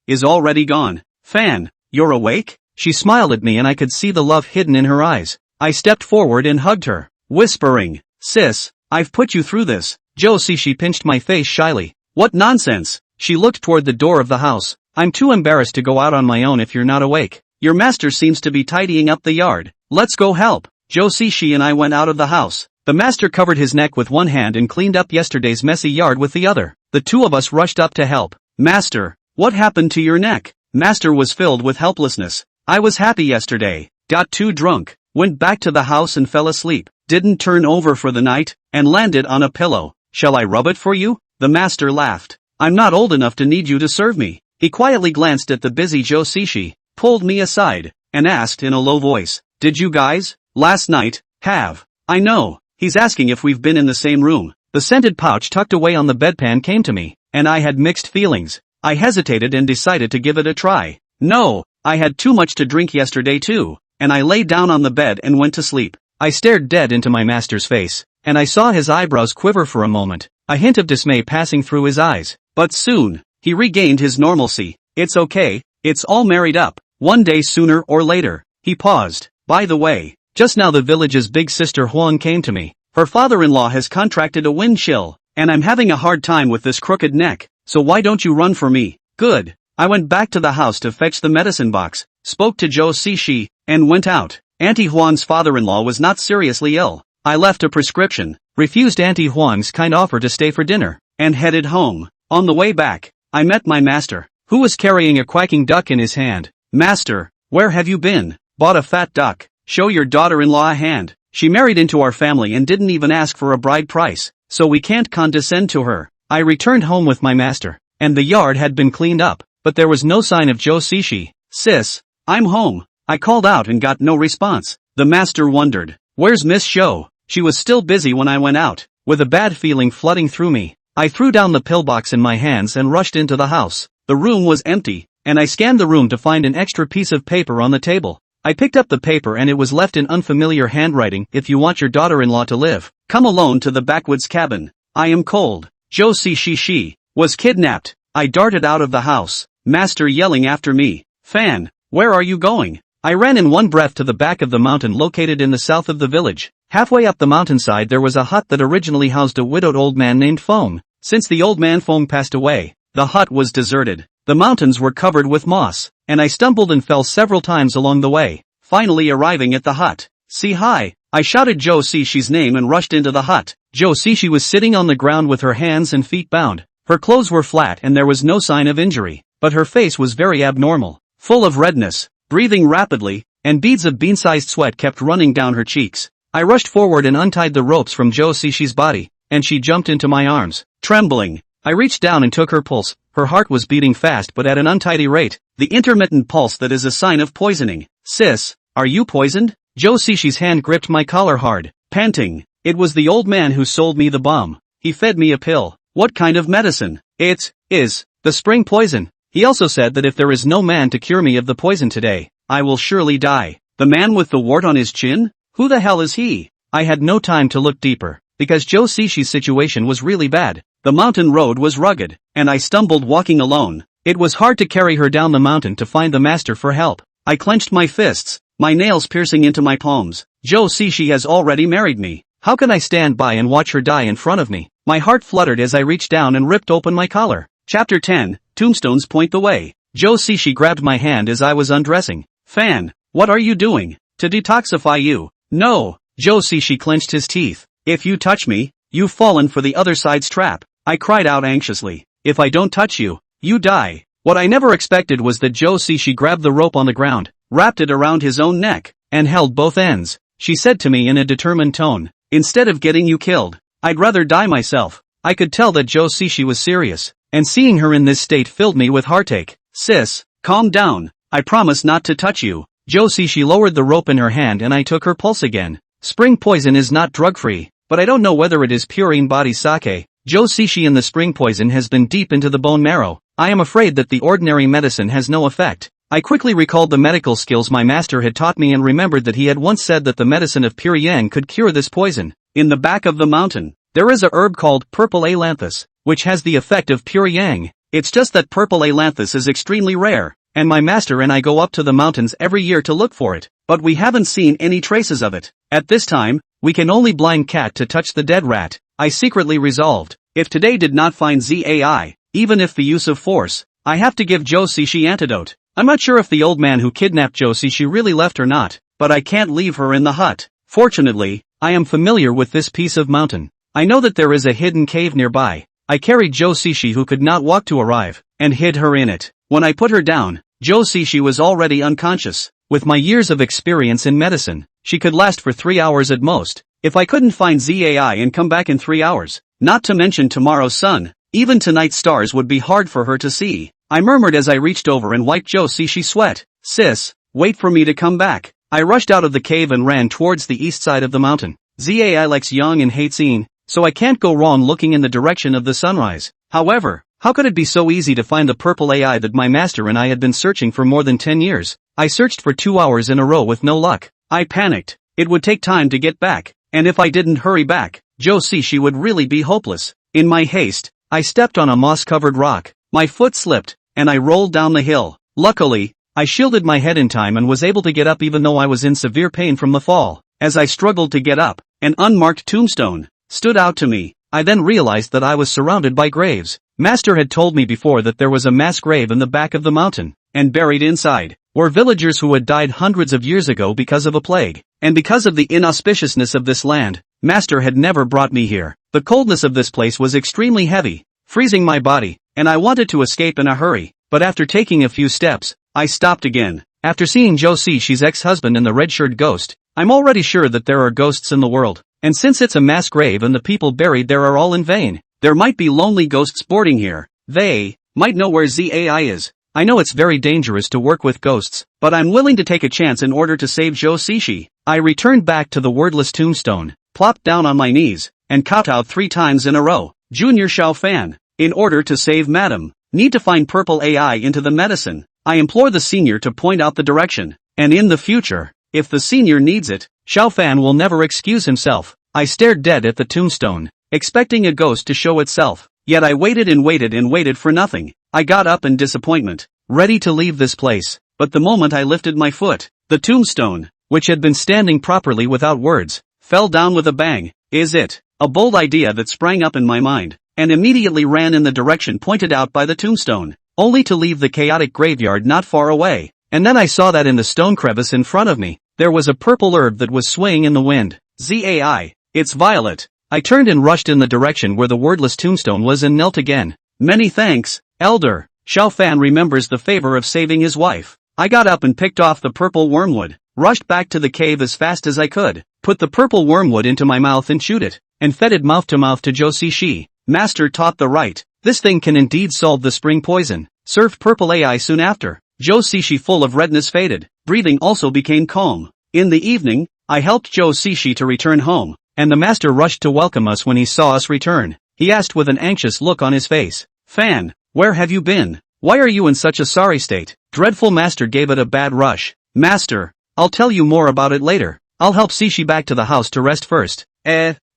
is already gone. "Fan, you're awake?" She smiled at me and I could see the love hidden in her eyes. I stepped forward and hugged her, whispering, "Sis, I've put you through this." Jo Sishi pinched my face shyly. "What nonsense?" She looked toward the door of the house. "I'm too embarrassed to go out on my own if you're not awake. Your master seems to be tidying up the yard. Let's go help." Jo Sishi and I went out of the house. The master covered his neck with one hand and cleaned up yesterday's messy yard with the other. The two of us rushed up to help. "Master, what happened to your neck?" Master was filled with helplessness. "I was happy yesterday, got too drunk, went back to the house and fell asleep, didn't turn over for the night, and landed on a pillow. Shall I rub it for you?" The master laughed. "I'm not old enough to need you to serve me." He quietly glanced at the busy Jo Sishi, pulled me aside, and asked in a low voice, "Did you guys, last night, have?" "I know, he's asking if we've been in the same room." The scented pouch tucked away on the bedpan came to me, and I had mixed feelings. I hesitated and decided to give it a try. No, I had too much to drink yesterday too, and I lay down on the bed and went to sleep. I stared dead into my master's face, and I saw his eyebrows quiver for a moment, a hint of dismay passing through his eyes. But soon, he regained his normalcy. "It's okay, it's all married up, one day sooner or later." He paused. "By the way, just now the village's big sister Huang came to me. Her father-in-law has contracted a wind chill, and I'm having a hard time with this crooked neck, so why don't you run for me?" "Good." I went back to the house to fetch the medicine box, spoke to Jo Sishi, and went out. Auntie Huang's father-in-law was not seriously ill. I left a prescription, refused Auntie Huang's kind offer to stay for dinner, and headed home. On the way back, I met my master, who was carrying a quacking duck in his hand. Master, where have you been? Bought a fat duck. Show your daughter-in-law a hand. She married into our family and didn't even ask for a bride price, so we can't condescend to her. I returned home with my master, and the yard had been cleaned up, but there was no sign of Joe Sishi. Sis, I'm home. I called out and got no response. The master wondered, where's Miss Show? She was still busy when I went out. With a bad feeling flooding through me, I threw down the pillbox in my hands and rushed into the house. The room was empty, and I scanned the room to find an extra piece of paper on the table. I picked up the paper and it was left in unfamiliar handwriting. If you want your daughter-in-law to live, come alone to the backwoods cabin. I am cold. Joe She was kidnapped. I darted out of the house, master yelling after me, Fan, where are you going? I ran in one breath to the back of the mountain located in the south of the village. Halfway up the mountainside there was a hut that originally housed a widowed old man named Foam. Since the old man Foam passed away, the hut was deserted. The mountains were covered with moss, and I stumbled and fell several times along the way, finally arriving at the hut. See hi, I shouted Joe Sishi's name and rushed into the hut. Joe Sishi was sitting on the ground with her hands and feet bound. Her clothes were flat and there was no sign of injury, but her face was very abnormal, full of redness, breathing rapidly, and beads of bean-sized sweat kept running down her cheeks. I rushed forward and untied the ropes from Joe Sishi's body, and she jumped into my arms. Trembling, I reached down and took her pulse. Her heart was beating fast but at an untidy rate, the intermittent pulse that is a sign of poisoning. Sis, are you poisoned? Joe Sishi's hand gripped my collar hard, panting. It was the old man who sold me the bomb. He fed me a pill. What kind of medicine? It is the spring poison. He also said that if there is no man to cure me of the poison today, I will surely die. The man with the wart on his chin? Who the hell is he? I had no time to look deeper, because Joe Sishi's situation was really bad. The mountain road was rugged, and I stumbled walking alone. It was hard to carry her down the mountain to find the master for help. I clenched my fists, my nails piercing into my palms. Joe Sishi has already married me. How can I stand by and watch her die in front of me? My heart fluttered as I reached down and ripped open my collar. Chapter 10, Tombstones Point the Way. Joe Sishi grabbed my hand as I was undressing. Fan, what are you doing? To detoxify you. No, Joe Sishi clenched his teeth. If you touch me, you've fallen for the other side's trap. I cried out anxiously. If I don't touch you, you die. What I never expected was that Joe Sishi grabbed the rope on the ground, wrapped it around his own neck, and held both ends. She said to me in a determined tone, instead of getting you killed, I'd rather die myself. I could tell that Joe Sishi was serious, and seeing her in this state filled me with heartache. Sis, calm down. I promise not to touch you. Joe Sishi lowered the rope in her hand and I took her pulse again. Spring poison is not drug-free, but I don't know whether it is purine body sake. Joe Sishi in the spring poison has been deep into the bone marrow. I am afraid that the ordinary medicine has no effect. I quickly recalled the medical skills my master had taught me and remembered that he had once said that the medicine of pure yang could cure this poison. In the back of the mountain, there is a herb called purple ailanthus, which has the effect of pure yang. It's just that purple ailanthus is extremely rare, and my master and I go up to the mountains every year to look for it, but we haven't seen any traces of it. At this time, we can only blind cat to touch the dead rat. I secretly resolved, if today did not find ZAI, even if the use of force, I have to give Joe Sishi antidote. I'm not sure if the old man who kidnapped Joe Sishi really left or not, but I can't leave her in the hut. Fortunately, I am familiar with this piece of mountain. I know that there is a hidden cave nearby. I carried Joe Sishi who could not walk to arrive, and hid her in it. When I put her down, Joe Sishi was already unconscious. With my years of experience in medicine, she could last for 3 hours at most. If I couldn't find ZAI and come back in 3 hours, not to mention tomorrow's sun, even tonight's stars would be hard for her to see. I murmured as I reached over and wiped Joe Sishi's sweat. Sis, wait for me to come back. I rushed out of the cave and ran towards the east side of the mountain. ZAI likes young and hates Ian, so I can't go wrong looking in the direction of the sunrise. However, how could it be so easy to find the purple AI that my master and I had been searching for more than 10 years? I searched for 2 hours in a row with no luck. I panicked. It would take time to get back, and if I didn't hurry back, Joe Sishi would really be hopeless. In my haste, I stepped on a moss-covered rock. My foot slipped, and I rolled down the hill. Luckily, I shielded my head in time and was able to get up even though I was in severe pain from the fall. As I struggled to get up, an unmarked tombstone stood out to me. I then realized that I was surrounded by graves. Master had told me before that there was a mass grave in the back of the mountain, and buried inside were villagers who had died hundreds of years ago because of a plague. And because of the inauspiciousness of this land, Master had never brought me here. The coldness of this place was extremely heavy, freezing my body, and I wanted to escape in a hurry, but after taking a few steps, I stopped again. After seeing Joe Sishi's ex-husband and the red-shirt ghost, I'm already sure that there are ghosts in the world, and since it's a mass grave and the people buried there are all in vain, there might be lonely ghosts boarding here. They might know where ZAI is. I know it's very dangerous to work with ghosts, but I'm willing to take a chance in order to save Joe Sishi. I returned back to the wordless tombstone, plopped down on my knees, and kowtowed 3 times in a row. Junior Xiao Fan. In order to save Madam, need to find purple AI into the medicine. I implore the senior to point out the direction, and in the future, if the senior needs it, Xiao Fan will never excuse himself. I stared dead at the tombstone, expecting a ghost to show itself, yet I waited and waited and waited for nothing. I got up in disappointment, ready to leave this place, but the moment I lifted my foot, the tombstone, which had been standing properly without words, fell down with a bang. Is it? A bold idea that sprang up in my mind, and immediately ran in the direction pointed out by the tombstone, only to leave the chaotic graveyard not far away. And then I saw that in the stone crevice in front of me, there was a purple herb that was swaying in the wind. ZAI, it's violet. I turned and rushed in the direction where the wordless tombstone was and knelt again. Many thanks, Elder. Xiao Fan remembers the favor of saving his wife. I got up and picked off the purple wormwood, rushed back to the cave as fast as I could, put the purple wormwood into my mouth and chewed it, and fed it mouth to mouth to Joe Sishi. Master taught the right. This thing can indeed solve the spring poison. Served purple AI soon after. Joe Sishi full of redness faded. Breathing also became calm. In the evening, I helped Joe Sishi to return home, and the master rushed to welcome us when he saw us return. He asked with an anxious look on his face, Fan, where have you been? Why are you in such a sorry state? Dreadful master gave it a bad rush. Master, I'll tell you more about it later. I'll help Sishi back to the house to rest first.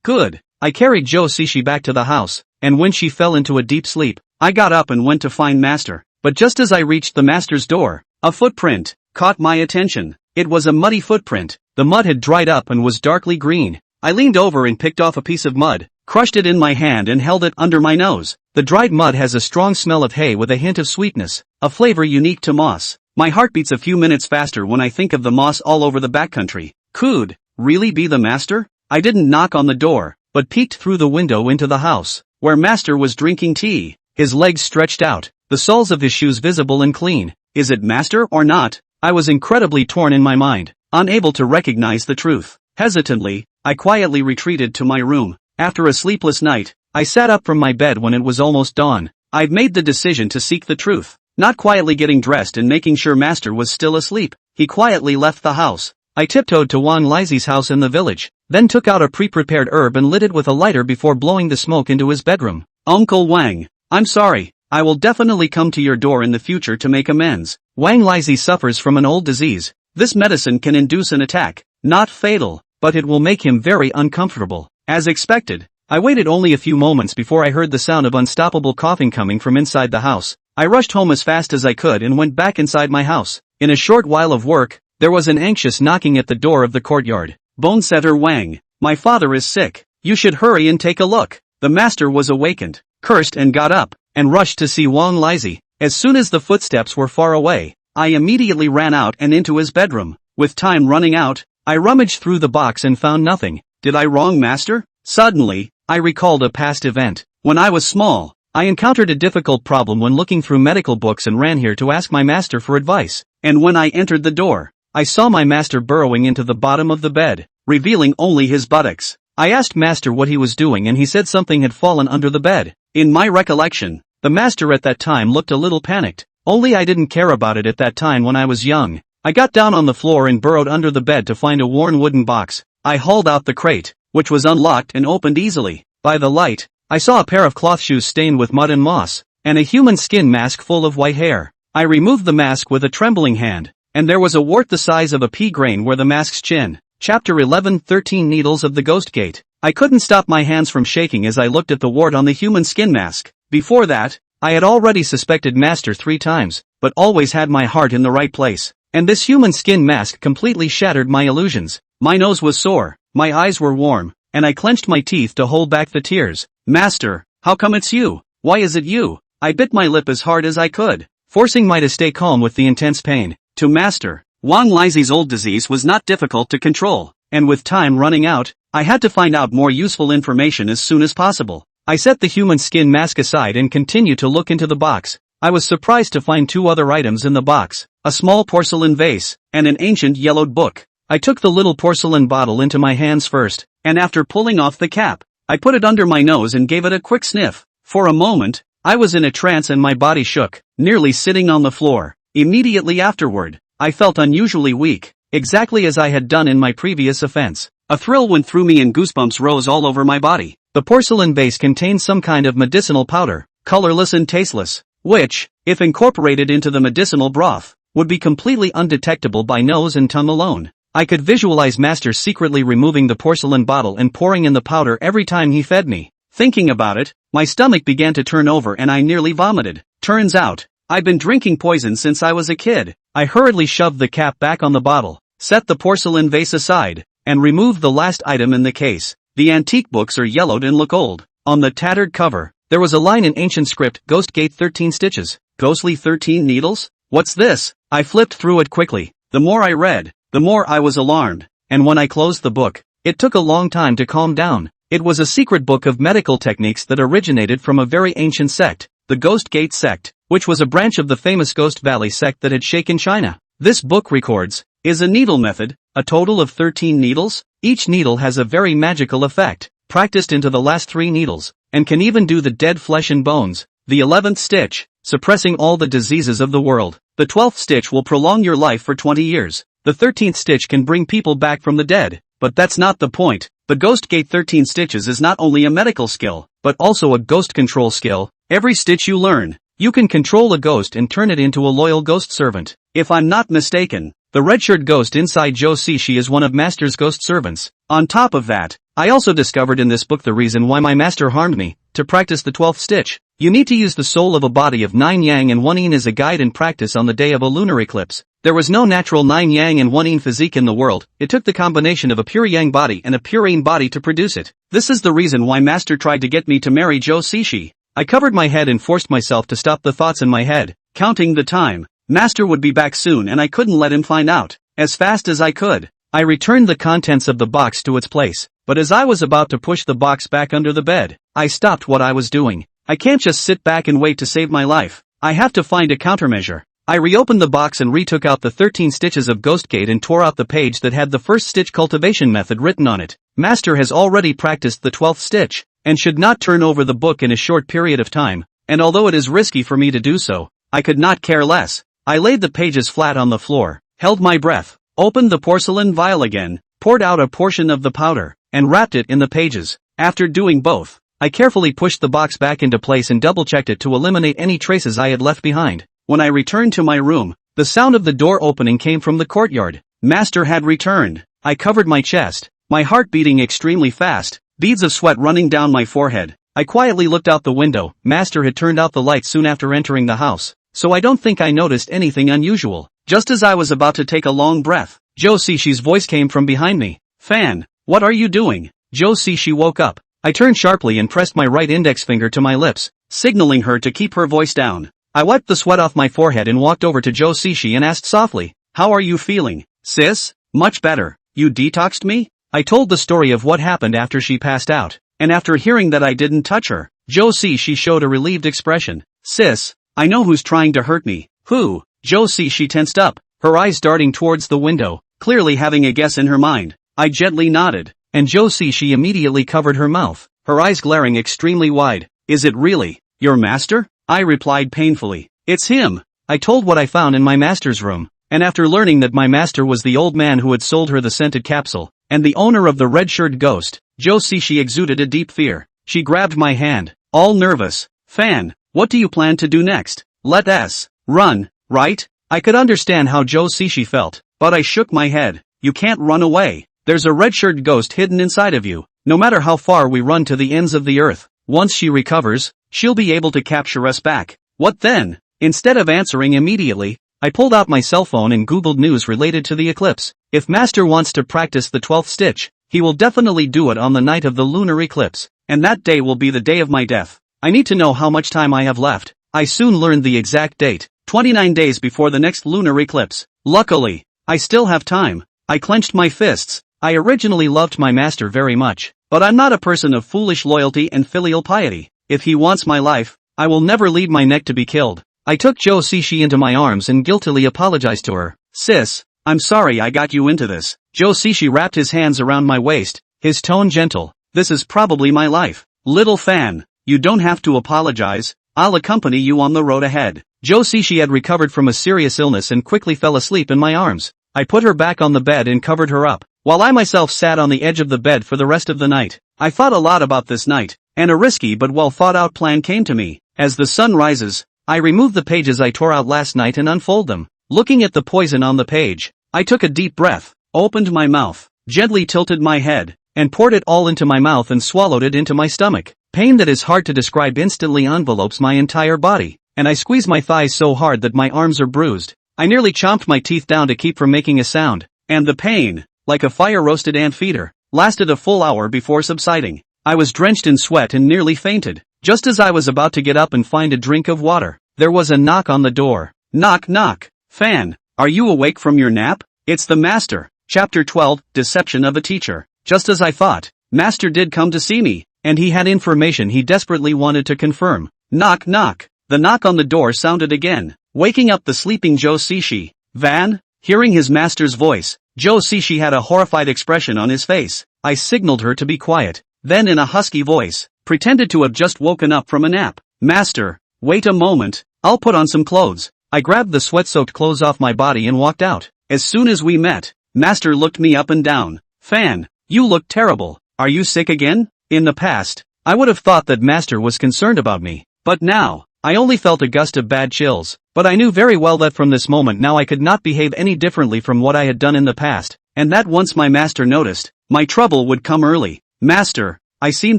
Good. I carried Joe Sishi back to the house, and when she fell into a deep sleep, I got up and went to find Master. But just as I reached the master's door, a footprint caught my attention. It was a muddy footprint. The mud had dried up and was darkly green. I leaned over and picked off a piece of mud, crushed it in my hand and held it under my nose. The dried mud has a strong smell of hay with a hint of sweetness, a flavor unique to moss. My heart beats a few minutes faster when I think of the moss all over the backcountry. Could really be the master? I didn't knock on the door, but peeked through the window into the house, where Master was drinking tea, his legs stretched out, the soles of his shoes visible and clean. Is it Master or not? I was incredibly torn in my mind, unable to recognize the truth. Hesitantly, I quietly retreated to my room. After a sleepless night, I sat up from my bed when it was almost dawn. I'd made the decision to seek the truth, not quietly getting dressed and making sure Master was still asleep. He quietly left the house. I tiptoed to Wang Lizi's house in the village, then took out a pre-prepared herb and lit it with a lighter before blowing the smoke into his bedroom. Uncle Wang, I'm sorry. I will definitely come to your door in the future to make amends. Wang Lizi suffers from an old disease. This medicine can induce an attack, not fatal, but it will make him very uncomfortable. As expected, I waited only a few moments before I heard the sound of unstoppable coughing coming from inside the house. I rushed home as fast as I could and went back inside my house. In a short while of work, there was an anxious knocking at the door of the courtyard. Bonesetter Wang, my father is sick. You should hurry and take a look. The master was awakened, cursed and got up, and rushed to see Wang Lizi. As soon as the footsteps were far away, I immediately ran out and into his bedroom. With time running out, I rummaged through the box and found nothing. Did I wrong Master? Suddenly, I recalled a past event. When I was small, I encountered a difficult problem when looking through medical books and ran here to ask my master for advice. And when I entered the door, I saw my master burrowing into the bottom of the bed, revealing only his buttocks. I asked Master what he was doing and he said something had fallen under the bed. In my recollection, the master at that time looked a little panicked, only I didn't care about it at that time when I was young. I got down on the floor and burrowed under the bed to find a worn wooden box. I hauled out the crate, which was unlocked and opened easily. By the light, I saw a pair of cloth shoes stained with mud and moss, and a human skin mask full of white hair. I removed the mask with a trembling hand, and there was a wart the size of a pea grain where the mask's chin. Chapter 11 13 Needles of the Ghost Gate. I couldn't stop my hands from shaking as I looked at the wart on the human skin mask. Before that, I had already suspected Master 3 times, but always had my heart in the right place. And this human skin mask completely shattered my illusions. My nose was sore, my eyes were warm, and I clenched my teeth to hold back the tears. Master, how come it's you? Why is it you? I bit my lip as hard as I could, forcing my to stay calm with the intense pain. To Master, Wang Lizi's old disease was not difficult to control, and with time running out, I had to find out more useful information as soon as possible. I set the human skin mask aside and continued to look into the box. I was surprised to find two other items in the box, a small porcelain vase, and an ancient yellowed book. I took the little porcelain bottle into my hands first, and after pulling off the cap, I put it under my nose and gave it a quick sniff. For a moment, I was in a trance and my body shook, nearly sitting on the floor. Immediately afterward, I felt unusually weak, exactly as I had done in my previous offense. A thrill went through me and goosebumps rose all over my body. The porcelain vase contained some kind of medicinal powder, colorless and tasteless, which, if incorporated into the medicinal broth, would be completely undetectable by nose and tongue alone. I could visualize Master secretly removing the porcelain bottle and pouring in the powder every time he fed me. Thinking about it, my stomach began to turn over and I nearly vomited. Turns out, I'd been drinking poison since I was a kid. I hurriedly shoved the cap back on the bottle, set the porcelain vase aside, and removed the last item in the case. The antique books are yellowed and look old. On the tattered cover, there was a line in ancient script, Ghost Gate 13 stitches. Ghostly 13 needles? What's this? I flipped through it quickly. The more I read, the more I was alarmed, and when I closed the book, it took a long time to calm down. It was a secret book of medical techniques that originated from a very ancient sect, the Ghost Gate sect, which was a branch of the famous Ghost Valley sect that had shaken China. This book records, is a needle method, a total of 13 needles. Each needle has a very magical effect, practiced into the last 3 needles, and can even do the dead flesh and bones. The 11th stitch, suppressing all the diseases of the world. The 12th stitch will prolong your life for 20 years. The 13th stitch can bring people back from the dead. But that's not the point. The Ghost Gate 13 stitches is not only a medical skill, but also a ghost control skill. Every stitch you learn, you can control a ghost and turn it into a loyal ghost servant. If I'm not mistaken, the red-shirt ghost inside Joe Sishi is one of Master's ghost servants. On top of that, I also discovered in this book the reason why my master harmed me. To practice the 12th stitch, you need to use the soul of a body of 9 yang and 1 yin as a guide and practice on the day of a lunar eclipse. There was no natural 9 yang and 1 yin physique in the world. It took the combination of a pure yang body and a pure yin body to produce it. This is the reason why Master tried to get me to marry Joe Sishi. I covered my head and forced myself to stop the thoughts in my head, counting the time. Master would be back soon and I couldn't let him find out. As fast as I could, I returned the contents of the box to its place, but as I was about to push the box back under the bed, I stopped what I was doing. I can't just sit back and wait to save my life. I have to find a countermeasure. I reopened the box and retook out the 13 stitches of Ghost Gate and tore out the page that had the first stitch cultivation method written on it. Master has already practiced the 12th stitch, and should not turn over the book in a short period of time, and although it is risky for me to do so, I could not care less. I laid the pages flat on the floor, held my breath, opened the porcelain vial again, poured out a portion of the powder, and wrapped it in the pages. After doing both, I carefully pushed the box back into place and double-checked it to eliminate any traces I had left behind. When I returned to my room, the sound of the door opening came from the courtyard. Master had returned. I covered my chest, my heart beating extremely fast, beads of sweat running down my forehead. I quietly looked out the window. Master had turned out the lights soon after entering the house, so I don't think I noticed anything unusual. Just as I was about to take a long breath, Joe Sishi's voice came from behind me. "Fan, what are you doing?" Joe Sishi woke up. I turned sharply and pressed my right index finger to my lips, signaling her to keep her voice down. I wiped the sweat off my forehead and walked over to Joe Sishi and asked softly, "How are you feeling, sis?" "Much better. You detoxed me?" I told the story of what happened after she passed out, and after hearing that I didn't touch her, Joe Sishi showed a relieved expression. "Sis, I know who's trying to hurt me." "Who?" Joe Sishi tensed up, her eyes darting towards the window, clearly having a guess in her mind. I gently nodded, and Joe Sishi immediately covered her mouth, her eyes glaring extremely wide. "Is it really your master?" I replied painfully. "It's him." I told what I found in my master's room, and after learning that my master was the old man who had sold her the scented capsule, and the owner of the red-shirt ghost, Joe Sishi exuded a deep fear. She grabbed my hand, all nervous. "Fan, what do you plan to do next?" "Let us run, right?" I could understand how Joe Sishi felt, but I shook my head. "You can't run away. There's a red-shirt ghost hidden inside of you. No matter how far we run to the ends of the earth, once she recovers, she'll be able to capture us back." "What then?" Instead of answering immediately, I pulled out my cell phone and googled news related to the eclipse. If Master wants to practice the 12th stitch, he will definitely do it on the night of the lunar eclipse, and that day will be the day of my death. I need to know how much time I have left. I soon learned the exact date, 29 days before the next lunar eclipse. Luckily, I still have time. I clenched my fists. I originally loved my master very much, But I'm not a person of foolish loyalty and filial piety. If he wants my life, I will never leave my neck to be killed. I took Joe Sishi into my arms and guiltily apologized to her. Sis, I'm sorry I got you into this. Joe Sishi wrapped his hands around my waist, his tone gentle. This is probably my life. Little fan, you don't have to apologize. I'll accompany you on the road ahead. Joe Sishi had recovered from a serious illness and quickly fell asleep in my arms. I put her back on the bed and covered her up, while I myself sat on the edge of the bed for the rest of the night. I thought a lot about this night, and a risky but well thought out plan came to me. As the sun rises, I remove the pages I tore out last night and unfold them. Looking at the poison on the page, I took a deep breath, opened my mouth, gently tilted my head, and poured it all into my mouth and swallowed it into my stomach. Pain that is hard to describe instantly envelopes my entire body, and I squeeze my thighs so hard that my arms are bruised. I nearly chomped my teeth down to keep from making a sound, and the pain, like a fire-roasted ant feeder, lasted a full hour before subsiding. I was drenched in sweat and nearly fainted. Just as I was about to get up and find a drink of water, there was a knock on the door. Knock knock. Fan, are you awake from your nap? It's the master. Chapter 12, Deception of a Teacher. Just as I thought, Master did come to see me, and he had information he desperately wanted to confirm. Knock knock. The knock on the door sounded again, waking up the sleeping Joe Sishi. Van? Hearing his master's voice, Joe Sishi had a horrified expression on his face. I signaled her to be quiet, then in a husky voice, pretended to have just woken up from a nap. Master, wait a moment, I'll put on some clothes. I grabbed the sweat-soaked clothes off my body and walked out. As soon as we met, Master looked me up and down. Fan, you look terrible. Are you sick again? In the past, I would have thought that Master was concerned about me. But now, I only felt a gust of bad chills. But I knew very well that from this moment now I could not behave any differently from what I had done in the past, and that once my master noticed, my trouble would come early. Master, I seem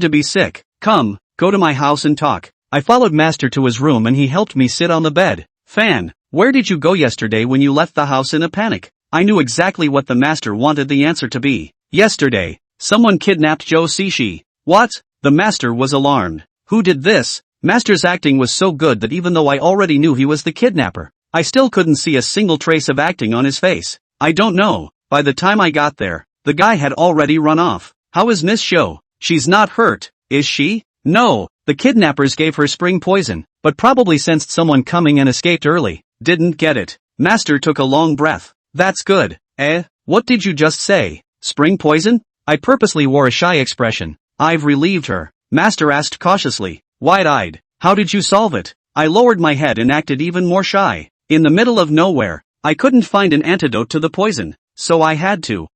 to be sick. Come, go to my house and talk. I followed Master to his room and he helped me sit on the bed. Fan, where did you go yesterday when you left the house in a panic? I knew exactly what the master wanted the answer to be. Yesterday, someone kidnapped Joe Sishi. What? The master was alarmed. Who did this? Master's acting was so good that even though I already knew he was the kidnapper, I still couldn't see a single trace of acting on his face. I don't know. By the time I got there, the guy had already run off. How is Miss Show? She's not hurt, is she? No, the kidnappers gave her spring poison, but probably sensed someone coming and escaped early. Didn't get it. Master took a long breath. That's good. What did you just say? Spring poison? I purposely wore a shy expression. I've relieved her. Master asked cautiously, wide-eyed. How did you solve it? I lowered my head and acted even more shy. In the middle of nowhere, I couldn't find an antidote to the poison, so I had to.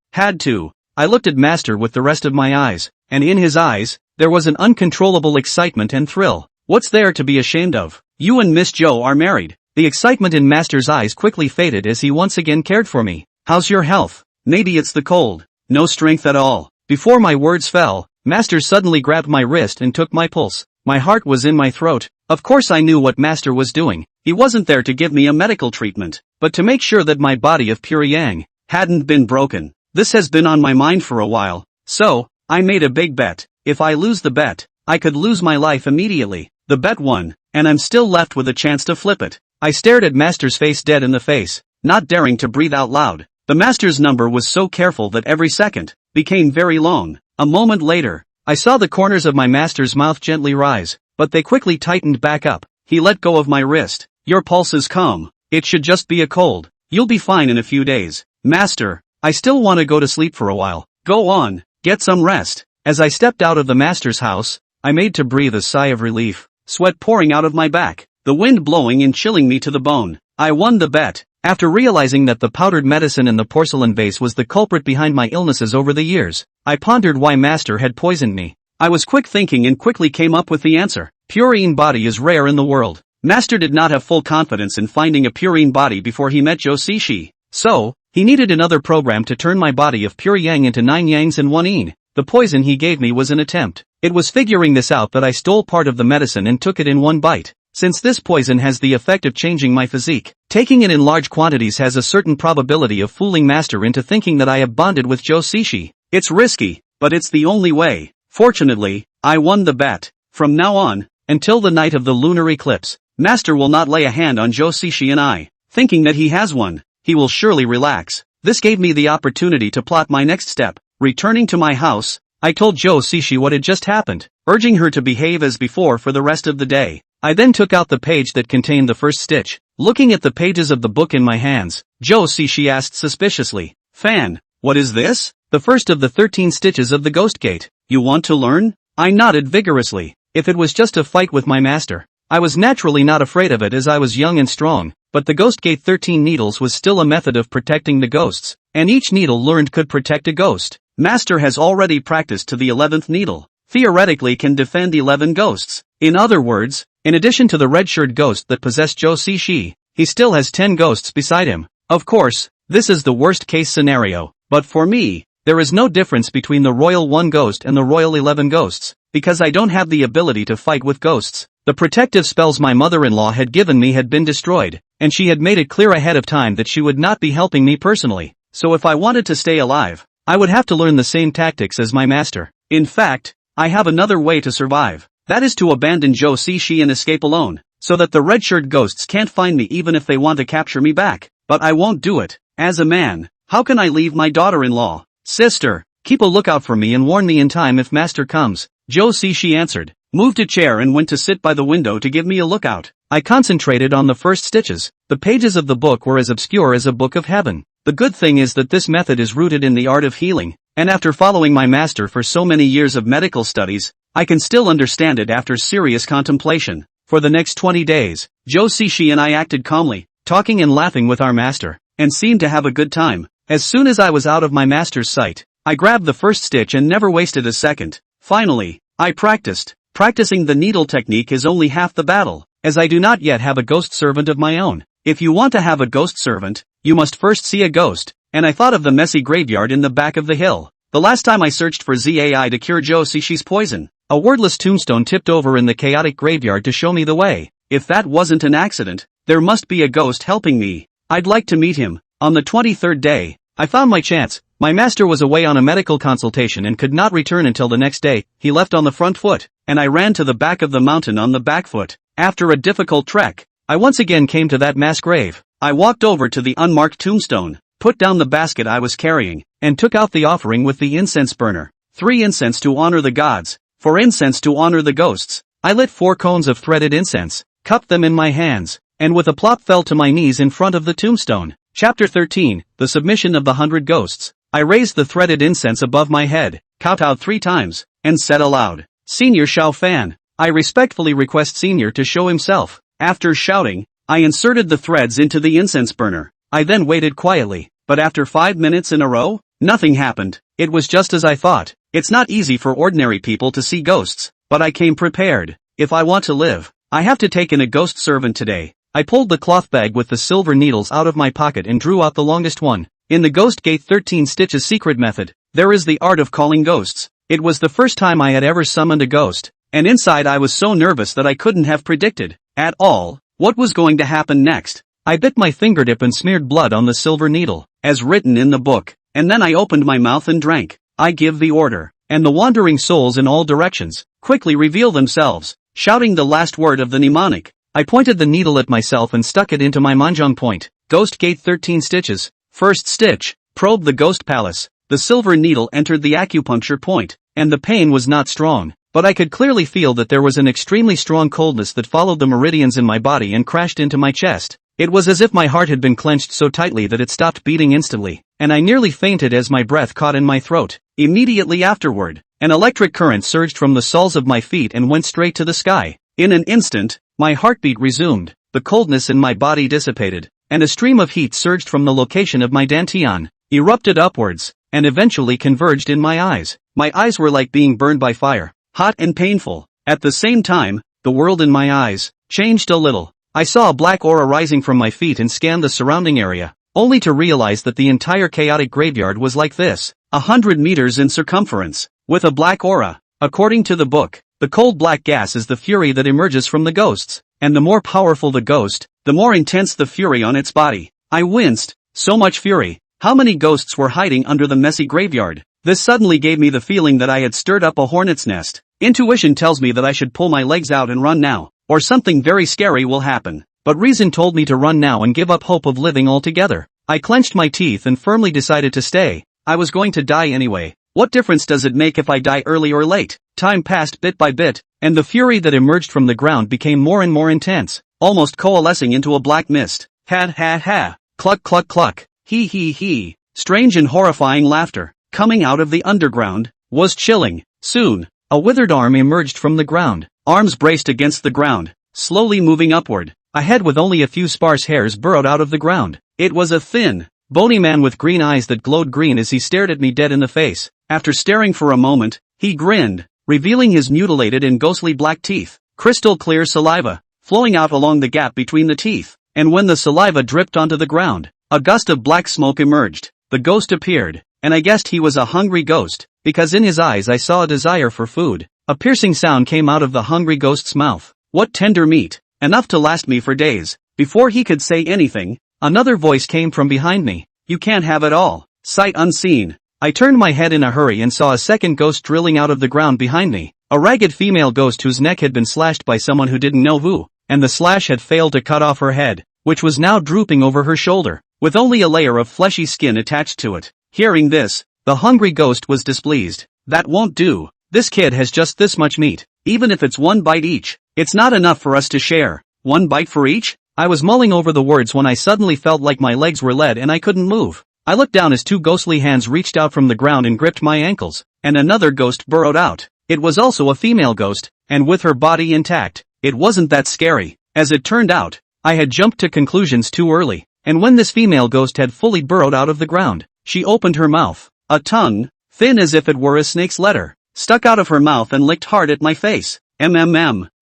I looked at Master with the rest of my eyes, and in his eyes, there was an uncontrollable excitement and thrill. What's there to be ashamed of? You and Miss Joe are married. The excitement in Master's eyes quickly faded as he once again cared for me. How's your health? Maybe it's the cold. No strength at all. Before my words fell, Master suddenly grabbed my wrist and took my pulse. My heart was in my throat. Of course I knew what Master was doing. He wasn't there to give me a medical treatment, but to make sure that my body of pure yang hadn't been broken. This has been on my mind for a while. So, I made a big bet. If I lose the bet, I could lose my life immediately. The bet won, and I'm still left with a chance to flip it. I stared at Master's face dead in the face, not daring to breathe out loud. The Master's number was so careful that every second became very long. A moment later, I saw the corners of my Master's mouth gently rise, but they quickly tightened back up. He let go of my wrist. Your pulse is calm. It should just be a cold. You'll be fine in a few days. Master, I still want to go to sleep for a while. Go on, get some rest. As I stepped out of the Master's house, I made to breathe a sigh of relief, sweat pouring out of my back, the wind blowing and chilling me to the bone. I won the bet. After realizing that the powdered medicine in the porcelain vase was the culprit behind my illnesses over the years, I pondered why Master had poisoned me. I was quick thinking and quickly came up with the answer. Purine body is rare in the world. Master did not have full confidence in finding a purine body before he met Joe Sishi. So, he needed another program to turn my body of pure yang into 9 yangs and 1 yin. The poison he gave me was an attempt. It was figuring this out that I stole part of the medicine and took it in one bite. Since this poison has the effect of changing my physique, taking it in large quantities has a certain probability of fooling Master into thinking that I have bonded with Joe Sishi. It's risky, but it's the only way. Fortunately, I won the bet. From now on, until the night of the lunar eclipse, Master will not lay a hand on Joe Sishi and I. Thinking that he has one, he will surely relax. This gave me the opportunity to plot my next step. Returning to my house, I told Joe Sishi what had just happened, urging her to behave as before for the rest of the day. I then took out the page that contained the first stitch. Looking at the pages of the book in my hands, Joe Sishi asked suspiciously, "Fan, what is this?" "The first of the 13 stitches of the Ghost Gate. You want to learn?" I nodded vigorously. If it was just a fight with my master, I was naturally not afraid of it as I was young and strong, but the Ghost Gate 13 needles was still a method of protecting the ghosts, and each needle learned could protect a ghost. Master has already practiced to the 11th needle. Theoretically can defend 11 ghosts. In other words, in addition to the red-shirt ghost that possessed Joe Sishi, he still has 10 ghosts beside him. Of course, this is the worst-case scenario, but for me, there is no difference between the Royal 1 ghost and the Royal 11 ghosts, because I don't have the ability to fight with ghosts. The protective spells my mother-in-law had given me had been destroyed, and she had made it clear ahead of time that she would not be helping me personally, so if I wanted to stay alive, I would have to learn the same tactics as my master. In fact, I have another way to survive. That is to abandon Joe Sishi and escape alone, so that the red-shirt ghosts can't find me even if they want to capture me back. But I won't do it. As a man, how can I leave my daughter-in-law? "Sister, keep a lookout for me and warn me in time if master comes," Joe Sishi answered, moved a chair and went to sit by the window to give me a lookout. I concentrated on the first stitches. The pages of the book were as obscure as a book of heaven. The good thing is that this method is rooted in the art of healing, and after following my master for so many years of medical studies, I can still understand it after serious contemplation. For the next 20 days, Joe Sishi and I acted calmly, talking and laughing with our master, and seemed to have a good time. As soon as I was out of my master's sight, I grabbed the first stitch and never wasted a second. Finally, I practiced. Practicing the needle technique is only half the battle, as I do not yet have a ghost servant of my own. If you want to have a ghost servant, you must first see a ghost, and I thought of the messy graveyard in the back of the hill. The last time I searched for ZAI to cure Joe Sishi's poison, a wordless tombstone tipped over in the chaotic graveyard to show me the way. If that wasn't an accident, there must be a ghost helping me. I'd like to meet him. On the 23rd day, I found my chance. My master was away on a medical consultation and could not return until the next day. He left on the front foot, and I ran to the back of the mountain on the back foot. After a difficult trek, I once again came to that mass grave. I walked over to the unmarked tombstone, put down the basket I was carrying, and took out the offering with the incense burner. 3 incense to honor the gods, 4 incense to honor the ghosts. I lit 4 cones of threaded incense, cupped them in my hands, and with a plop fell to my knees in front of the tombstone. Chapter 13, The Submission of the 100 Ghosts. I raised the threaded incense above my head, kowtowed 3 times, and said aloud, "Senior Xiao Fan, I respectfully request Senior to show himself." After shouting, I inserted the threads into the incense burner. I then waited quietly, but after 5 minutes in a row, nothing happened. It was just as I thought. It's not easy for ordinary people to see ghosts, but I came prepared. If I want to live, I have to take in a ghost servant today. I pulled the cloth bag with the silver needles out of my pocket and drew out the longest one. In the Ghost Gate 13 Stitches secret method, there is the art of calling ghosts. It was the first time I had ever summoned a ghost, and inside I was so nervous that I couldn't have predicted, at all, what was going to happen next. I bit my fingertip and smeared blood on the silver needle, as written in the book, and then I opened my mouth and drank. I give the order, and the wandering souls in all directions quickly reveal themselves, shouting the last word of the mnemonic. I pointed the needle at myself and stuck it into my Manjong point. Ghost Gate 13 Stitches. First stitch, probe the ghost palace. The silver needle entered the acupuncture point, and the pain was not strong, but I could clearly feel that there was an extremely strong coldness that followed the meridians in my body and crashed into my chest. It was as if my heart had been clenched so tightly that it stopped beating instantly, and I nearly fainted as my breath caught in my throat. Immediately afterward, an electric current surged from the soles of my feet and went straight to the sky. In an instant, my heartbeat resumed, the coldness in my body dissipated, and a stream of heat surged from the location of my dantian, erupted upwards, and eventually converged in my eyes. My eyes were like being burned by fire, hot and painful. At the same time, the world in my eyes changed a little. I saw a black aura rising from my feet and scanned the surrounding area, only to realize that the entire chaotic graveyard was like this, 100 meters in circumference, with a black aura. According to the book, the cold black gas is the fury that emerges from the ghosts, and the more powerful the ghost, the more intense the fury on its body. I winced. So much fury. How many ghosts were hiding under the messy graveyard? This suddenly gave me the feeling that I had stirred up a hornet's nest. Intuition tells me that I should pull my legs out and run now, or something very scary will happen. But reason told me to run now and give up hope of living altogether. I clenched my teeth and firmly decided to stay. I was going to die anyway. What difference does it make if I die early or late? Time passed bit by bit, and the fury that emerged from the ground became more and more intense, almost coalescing into a black mist. Ha ha ha. Cluck cluck cluck. He he he. Strange and horrifying laughter, coming out of the underground, was chilling. Soon, a withered arm emerged from the ground, arms braced against the ground, slowly moving upward. A head with only a few sparse hairs burrowed out of the ground. It was a thin, bony man with green eyes that glowed green as he stared at me dead in the face. After staring for a moment, he grinned, revealing his mutilated and ghostly black teeth, crystal clear saliva, flowing out along the gap between the teeth, and when the saliva dripped onto the ground, a gust of black smoke emerged. The ghost appeared, and I guessed he was a hungry ghost, because in his eyes I saw a desire for food. A piercing sound came out of the hungry ghost's mouth. What tender meat! Enough to last me for days. Before he could say anything, another voice came from behind me. You can't have it all. Sight unseen. I turned my head in a hurry and saw a second ghost drilling out of the ground behind me. A ragged female ghost whose neck had been slashed by someone who didn't know who, and the slash had failed to cut off her head, which was now drooping over her shoulder, with only a layer of fleshy skin attached to it. Hearing this, the hungry ghost was displeased. That won't do. This kid has just this much meat. Even if it's one bite each, it's not enough for us to share. One bite for each? I was mulling over the words when I suddenly felt like my legs were lead and I couldn't move. I looked down as two ghostly hands reached out from the ground and gripped my ankles, and another ghost burrowed out. It was also a female ghost, and with her body intact. It wasn't that scary. As it turned out, I had jumped to conclusions too early, and when this female ghost had fully burrowed out of the ground, she opened her mouth. A tongue, thin as if it were a snake's letter, stuck out of her mouth and licked hard at my face.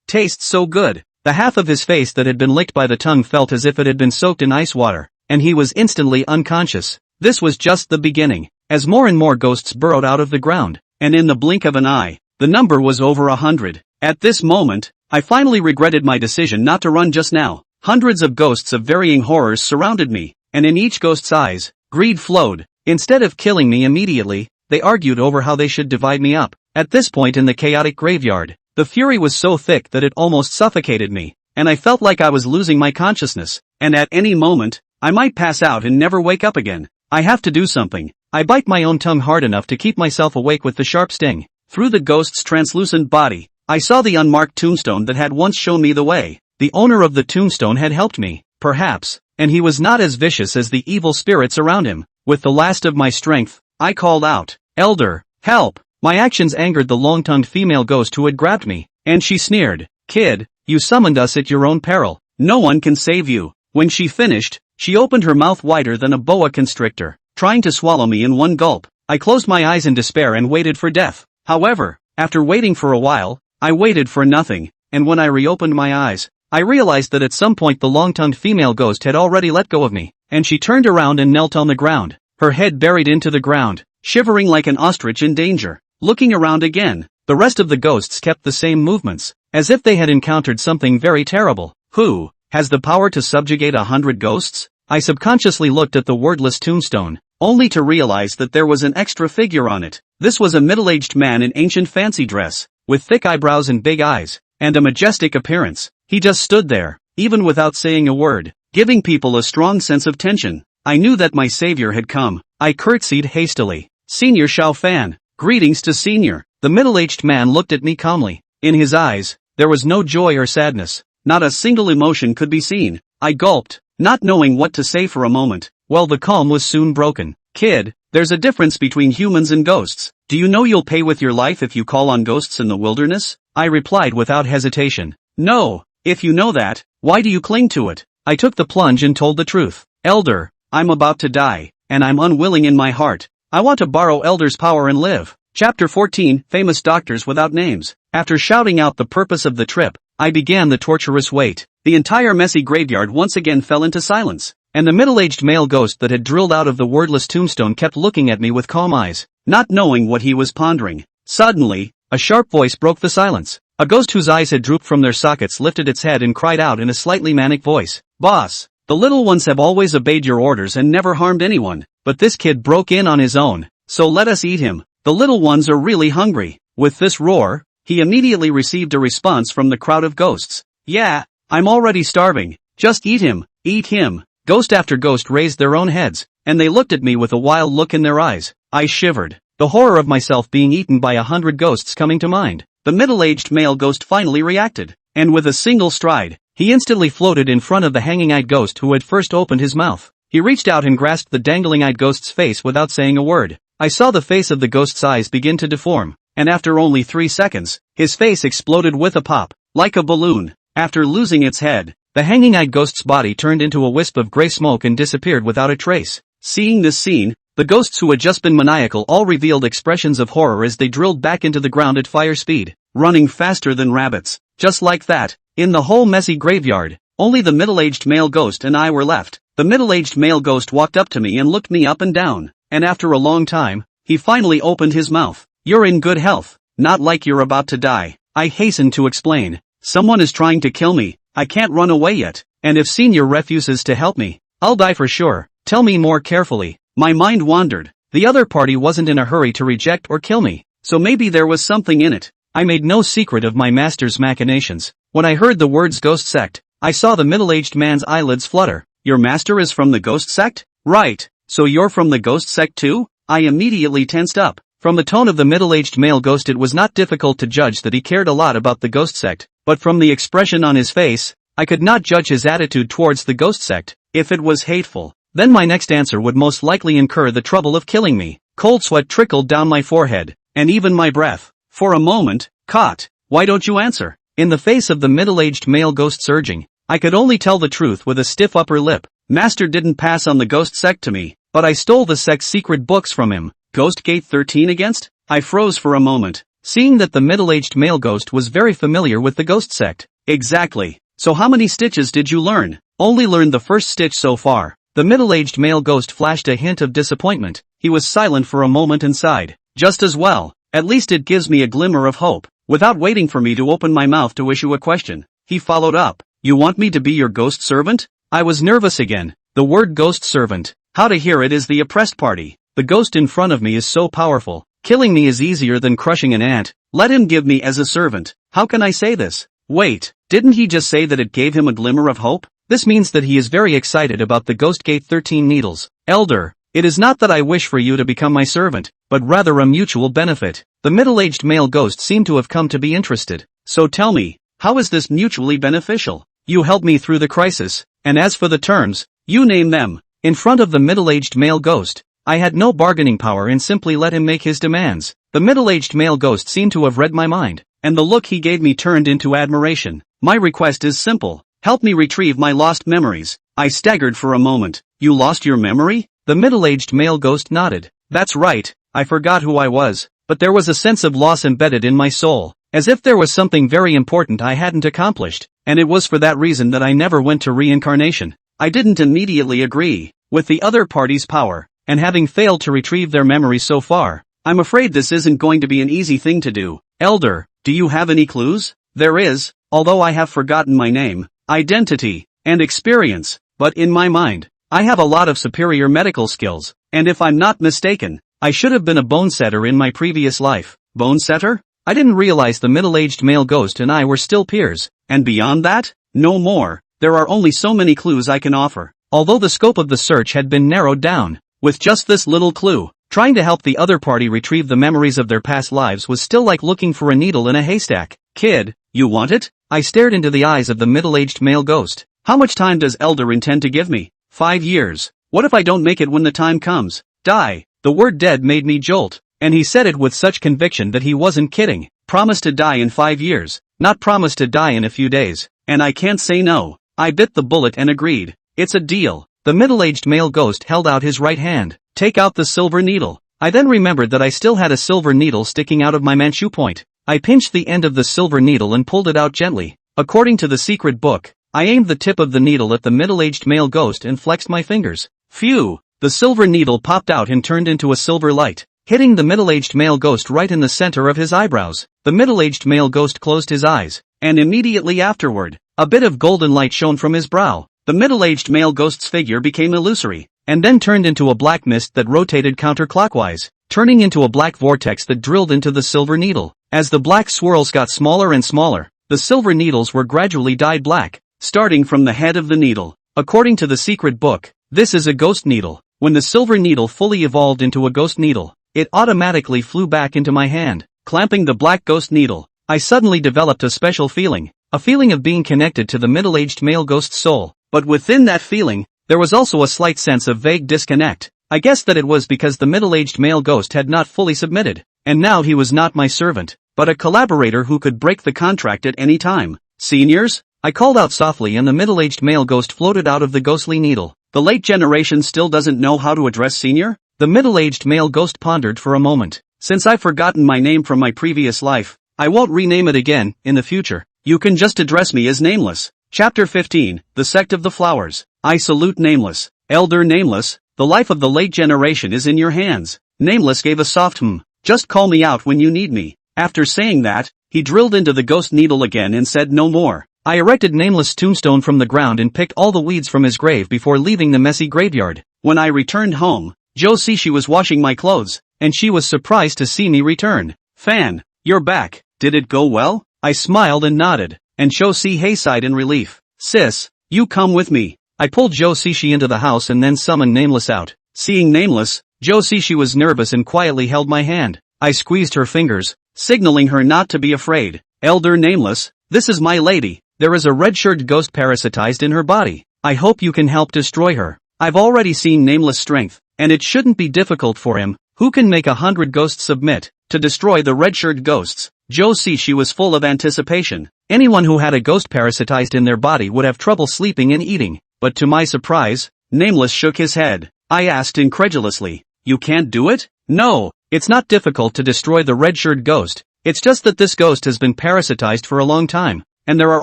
Tastes so good. The half of his face that had been licked by the tongue felt as if it had been soaked in ice water, and he was instantly unconscious. This was just the beginning, as more and more ghosts burrowed out of the ground, and in the blink of an eye, the number was over 100. At this moment, I finally regretted my decision not to run just now. Hundreds of ghosts of varying horrors surrounded me, and in each ghost's eyes, greed flowed. Instead of killing me immediately, they argued over how they should divide me up. At this point in the chaotic graveyard, the fury was so thick that it almost suffocated me, and I felt like I was losing my consciousness, and at any moment, I might pass out and never wake up again. I have to do something. I bite my own tongue hard enough to keep myself awake with the sharp sting. Through the ghost's translucent body, I saw the unmarked tombstone that had once shown me the way. The owner of the tombstone had helped me, perhaps, and he was not as vicious as the evil spirits around him. With the last of my strength, I called out, "Elder, help!" My actions angered the long-tongued female ghost who had grabbed me, and she sneered, "Kid, you summoned us at your own peril. No one can save you." When she finished, she opened her mouth wider than a boa constrictor, trying to swallow me in one gulp. I closed my eyes in despair and waited for death. However, after waiting for a while, I waited for nothing, and when I reopened my eyes, I realized that at some point the long-tongued female ghost had already let go of me, and she turned around and knelt on the ground, her head buried into the ground, shivering like an ostrich in danger. Looking around again, the rest of the ghosts kept the same movements, as if they had encountered something very terrible. Who has the power to subjugate 100 ghosts? I subconsciously looked at the wordless tombstone, only to realize that there was an extra figure on it. This was a middle-aged man in ancient fancy dress, with thick eyebrows and big eyes, and a majestic appearance. He just stood there, even without saying a word, giving people a strong sense of tension. I knew that my savior had come. I curtsied hastily. "Senior Xiao Fan. Greetings to Senior." The middle-aged man looked at me calmly. In his eyes, there was no joy or sadness. Not a single emotion could be seen. I gulped, not knowing what to say for a moment. Well, the calm was soon broken. "Kid, there's a difference between humans and ghosts. Do you know you'll pay with your life if you call on ghosts in the wilderness?" I replied without hesitation. "No, if you know that, why do you cling to it?" I took the plunge and told the truth. "Elder, I'm about to die, and I'm unwilling in my heart. I want to borrow Elder's power and live." Chapter 14, Famous Doctors Without Names. After shouting out the purpose of the trip, I began the torturous wait. The entire messy graveyard once again fell into silence, and the middle-aged male ghost that had drilled out of the wordless tombstone kept looking at me with calm eyes, not knowing what he was pondering. Suddenly, a sharp voice broke the silence. A ghost whose eyes had drooped from their sockets lifted its head and cried out in a slightly manic voice, "Boss, the little ones have always obeyed your orders and never harmed anyone, but this kid broke in on his own, so let us eat him. The little ones are really hungry." With this roar, he immediately received a response from the crowd of ghosts. "Yeah, I'm already starving. Just eat him, eat him." Ghost after ghost raised their own heads, and they looked at me with a wild look in their eyes. I shivered. The horror of myself being eaten by 100 ghosts coming to mind. The middle-aged male ghost finally reacted, and with a single stride, he instantly floated in front of the hanging-eyed ghost who had first opened his mouth. He reached out and grasped the dangling-eyed ghost's face without saying a word. I saw the face of the ghost's eyes begin to deform, and after only 3 seconds, his face exploded with a pop, like a balloon. After losing its head, the hanging-eyed ghost's body turned into a wisp of gray smoke and disappeared without a trace. Seeing this scene, the ghosts who had just been maniacal all revealed expressions of horror as they drilled back into the ground at fire speed, running faster than rabbits. Just like that, in the whole messy graveyard, only the middle-aged male ghost and I were left. The middle-aged male ghost walked up to me and looked me up and down, and after a long time, he finally opened his mouth. "You're in good health, not like you're about to die," I hastened to explain. "Someone is trying to kill me, I can't run away yet, and if Senior refuses to help me, I'll die for sure. Tell me more carefully." My mind wandered. The other party wasn't in a hurry to reject or kill me, so maybe there was something in it. I made no secret of my master's machinations. When I heard the words ghost sect, I saw the middle-aged man's eyelids flutter. "Your master is from the ghost sect? Right, so you're from the ghost sect too?" I immediately tensed up. From the tone of the middle-aged male ghost it was not difficult to judge that he cared a lot about the ghost sect, but from the expression on his face, I could not judge his attitude towards the ghost sect. If it was hateful, then my next answer would most likely incur the trouble of killing me. Cold sweat trickled down my forehead, and even my breath, for a moment, caught. "Why don't you answer?" In the face of the middle-aged male ghost's urging, I could only tell the truth with a stiff upper lip. Master didn't pass on the ghost sect to me, but I stole the sect's secret books from him. Ghost Gate 13 against? I froze for a moment, seeing that the middle-aged male ghost was very familiar with the ghost sect. "Exactly. So how many stitches did you learn?" "Only learned the first stitch so far." The middle-aged male ghost flashed a hint of disappointment. He was silent for a moment and sighed. "Just as well. At least it gives me a glimmer of hope." Without waiting for me to open my mouth to issue a question, he followed up. "You want me to be your ghost servant?" I was nervous again. The word ghost servant. How to hear it is the oppressed party. The ghost in front of me is so powerful. Killing me is easier than crushing an ant. Let him give me as a servant. How can I say this? Wait, didn't he just say that it gave him a glimmer of hope? This means that he is very excited about the Ghost Gate 13 needles. "Elder, it is not that I wish for you to become my servant, but rather a mutual benefit." The middle-aged male ghost seemed to have come to be interested. "So tell me, how is this mutually beneficial? You helped me through the crisis, and as for the terms, you name them." In front of the middle-aged male ghost, I had no bargaining power and simply let him make his demands. The middle-aged male ghost seemed to have read my mind, and the look he gave me turned into admiration. "My request is simple. Help me retrieve my lost memories." I staggered for a moment. "You lost your memory?" The middle-aged male ghost nodded. "That's right, I forgot who I was, but there was a sense of loss embedded in my soul, as if there was something very important I hadn't accomplished, and it was for that reason that I never went to reincarnation." I didn't immediately agree. With the other party's power, and having failed to retrieve their memories so far, I'm afraid this isn't going to be an easy thing to do. "Elder, do you have any clues?" "There is, although I have forgotten my name, identity, and experience, but in my mind, I have a lot of superior medical skills, and if I'm not mistaken, I should have been a bone setter in my previous life." "Bone setter?" I didn't realize the middle-aged male ghost and I were still peers. "And beyond that? No more. There are only so many clues I can offer." Although the scope of the search had been narrowed down, with just this little clue, trying to help the other party retrieve the memories of their past lives was still like looking for a needle in a haystack. "Kid, you want it?" I stared into the eyes of the middle-aged male ghost. "How much time does Elder intend to give me?" 5 years. "What if I don't make it when the time comes?" "Die." The word dead made me jolt, and he said it with such conviction that he wasn't kidding. "Promise to die in 5 years, not promise to die in a few days, and I can't say no." I bit the bullet and agreed. "It's a deal." The middle-aged male ghost held out his right hand. "Take out the silver needle." I then remembered that I still had a silver needle sticking out of my Manchu point. I pinched the end of the silver needle and pulled it out gently. According to the secret book, I aimed the tip of the needle at the middle-aged male ghost and flexed my fingers. Phew! The silver needle popped out and turned into a silver light, hitting the middle-aged male ghost right in the center of his eyebrows. The middle-aged male ghost closed his eyes, and immediately afterward, a bit of golden light shone from his brow. The middle-aged male ghost's figure became illusory, and then turned into a black mist that rotated counterclockwise, turning into a black vortex that drilled into the silver needle. As the black swirls got smaller and smaller, the silver needles were gradually dyed black, starting from the head of the needle. According to the secret book, this is a ghost needle. When the silver needle fully evolved into a ghost needle, it automatically flew back into my hand, clamping the black ghost needle. I suddenly developed a special feeling, a feeling of being connected to the middle-aged male ghost's soul. But within that feeling, there was also a slight sense of vague disconnect. I guess that it was because the middle-aged male ghost had not fully submitted, and now he was not my servant, but a collaborator who could break the contract at any time. Seniors? I called out softly and the middle-aged male ghost floated out of the ghostly needle. The late generation still doesn't know how to address senior? The middle-aged male ghost pondered for a moment. Since I've forgotten my name from my previous life, I won't rename it again, in the future. You can just address me as Nameless. Chapter 15, The Sect of the Flowers. I salute Nameless. Elder Nameless, the life of the late generation is in your hands. Nameless gave a soft Just call me out when you need me. After saying that, he drilled into the ghost needle again and said no more. I erected Nameless' tombstone from the ground and picked all the weeds from his grave before leaving the messy graveyard. When I returned home, Joe-Sishi was washing my clothes, and she was surprised to see me return. Fan, you're back. Did it go well? I smiled and nodded, and Joe-Si sighed in relief. Sis, you come with me. I pulled Joe-Sishi into the house and then summoned Nameless out. Seeing Nameless, Joe-Sishi was nervous and quietly held my hand. I squeezed her fingers, signaling her not to be afraid. Elder Nameless, this is my lady. There is a red-shirted ghost parasitized in her body. I hope you can help destroy her. I've already seen Nameless' strength, and it shouldn't be difficult for him. Who can make 100 ghosts submit to destroy the red-shirted ghosts? Joe-Sishi was full of anticipation. Anyone who had a ghost parasitized in their body would have trouble sleeping and eating. But to my surprise, Nameless shook his head. I asked incredulously, you can't do it? No, it's not difficult to destroy the red-shirted ghost. It's just that this ghost has been parasitized for a long time, and there are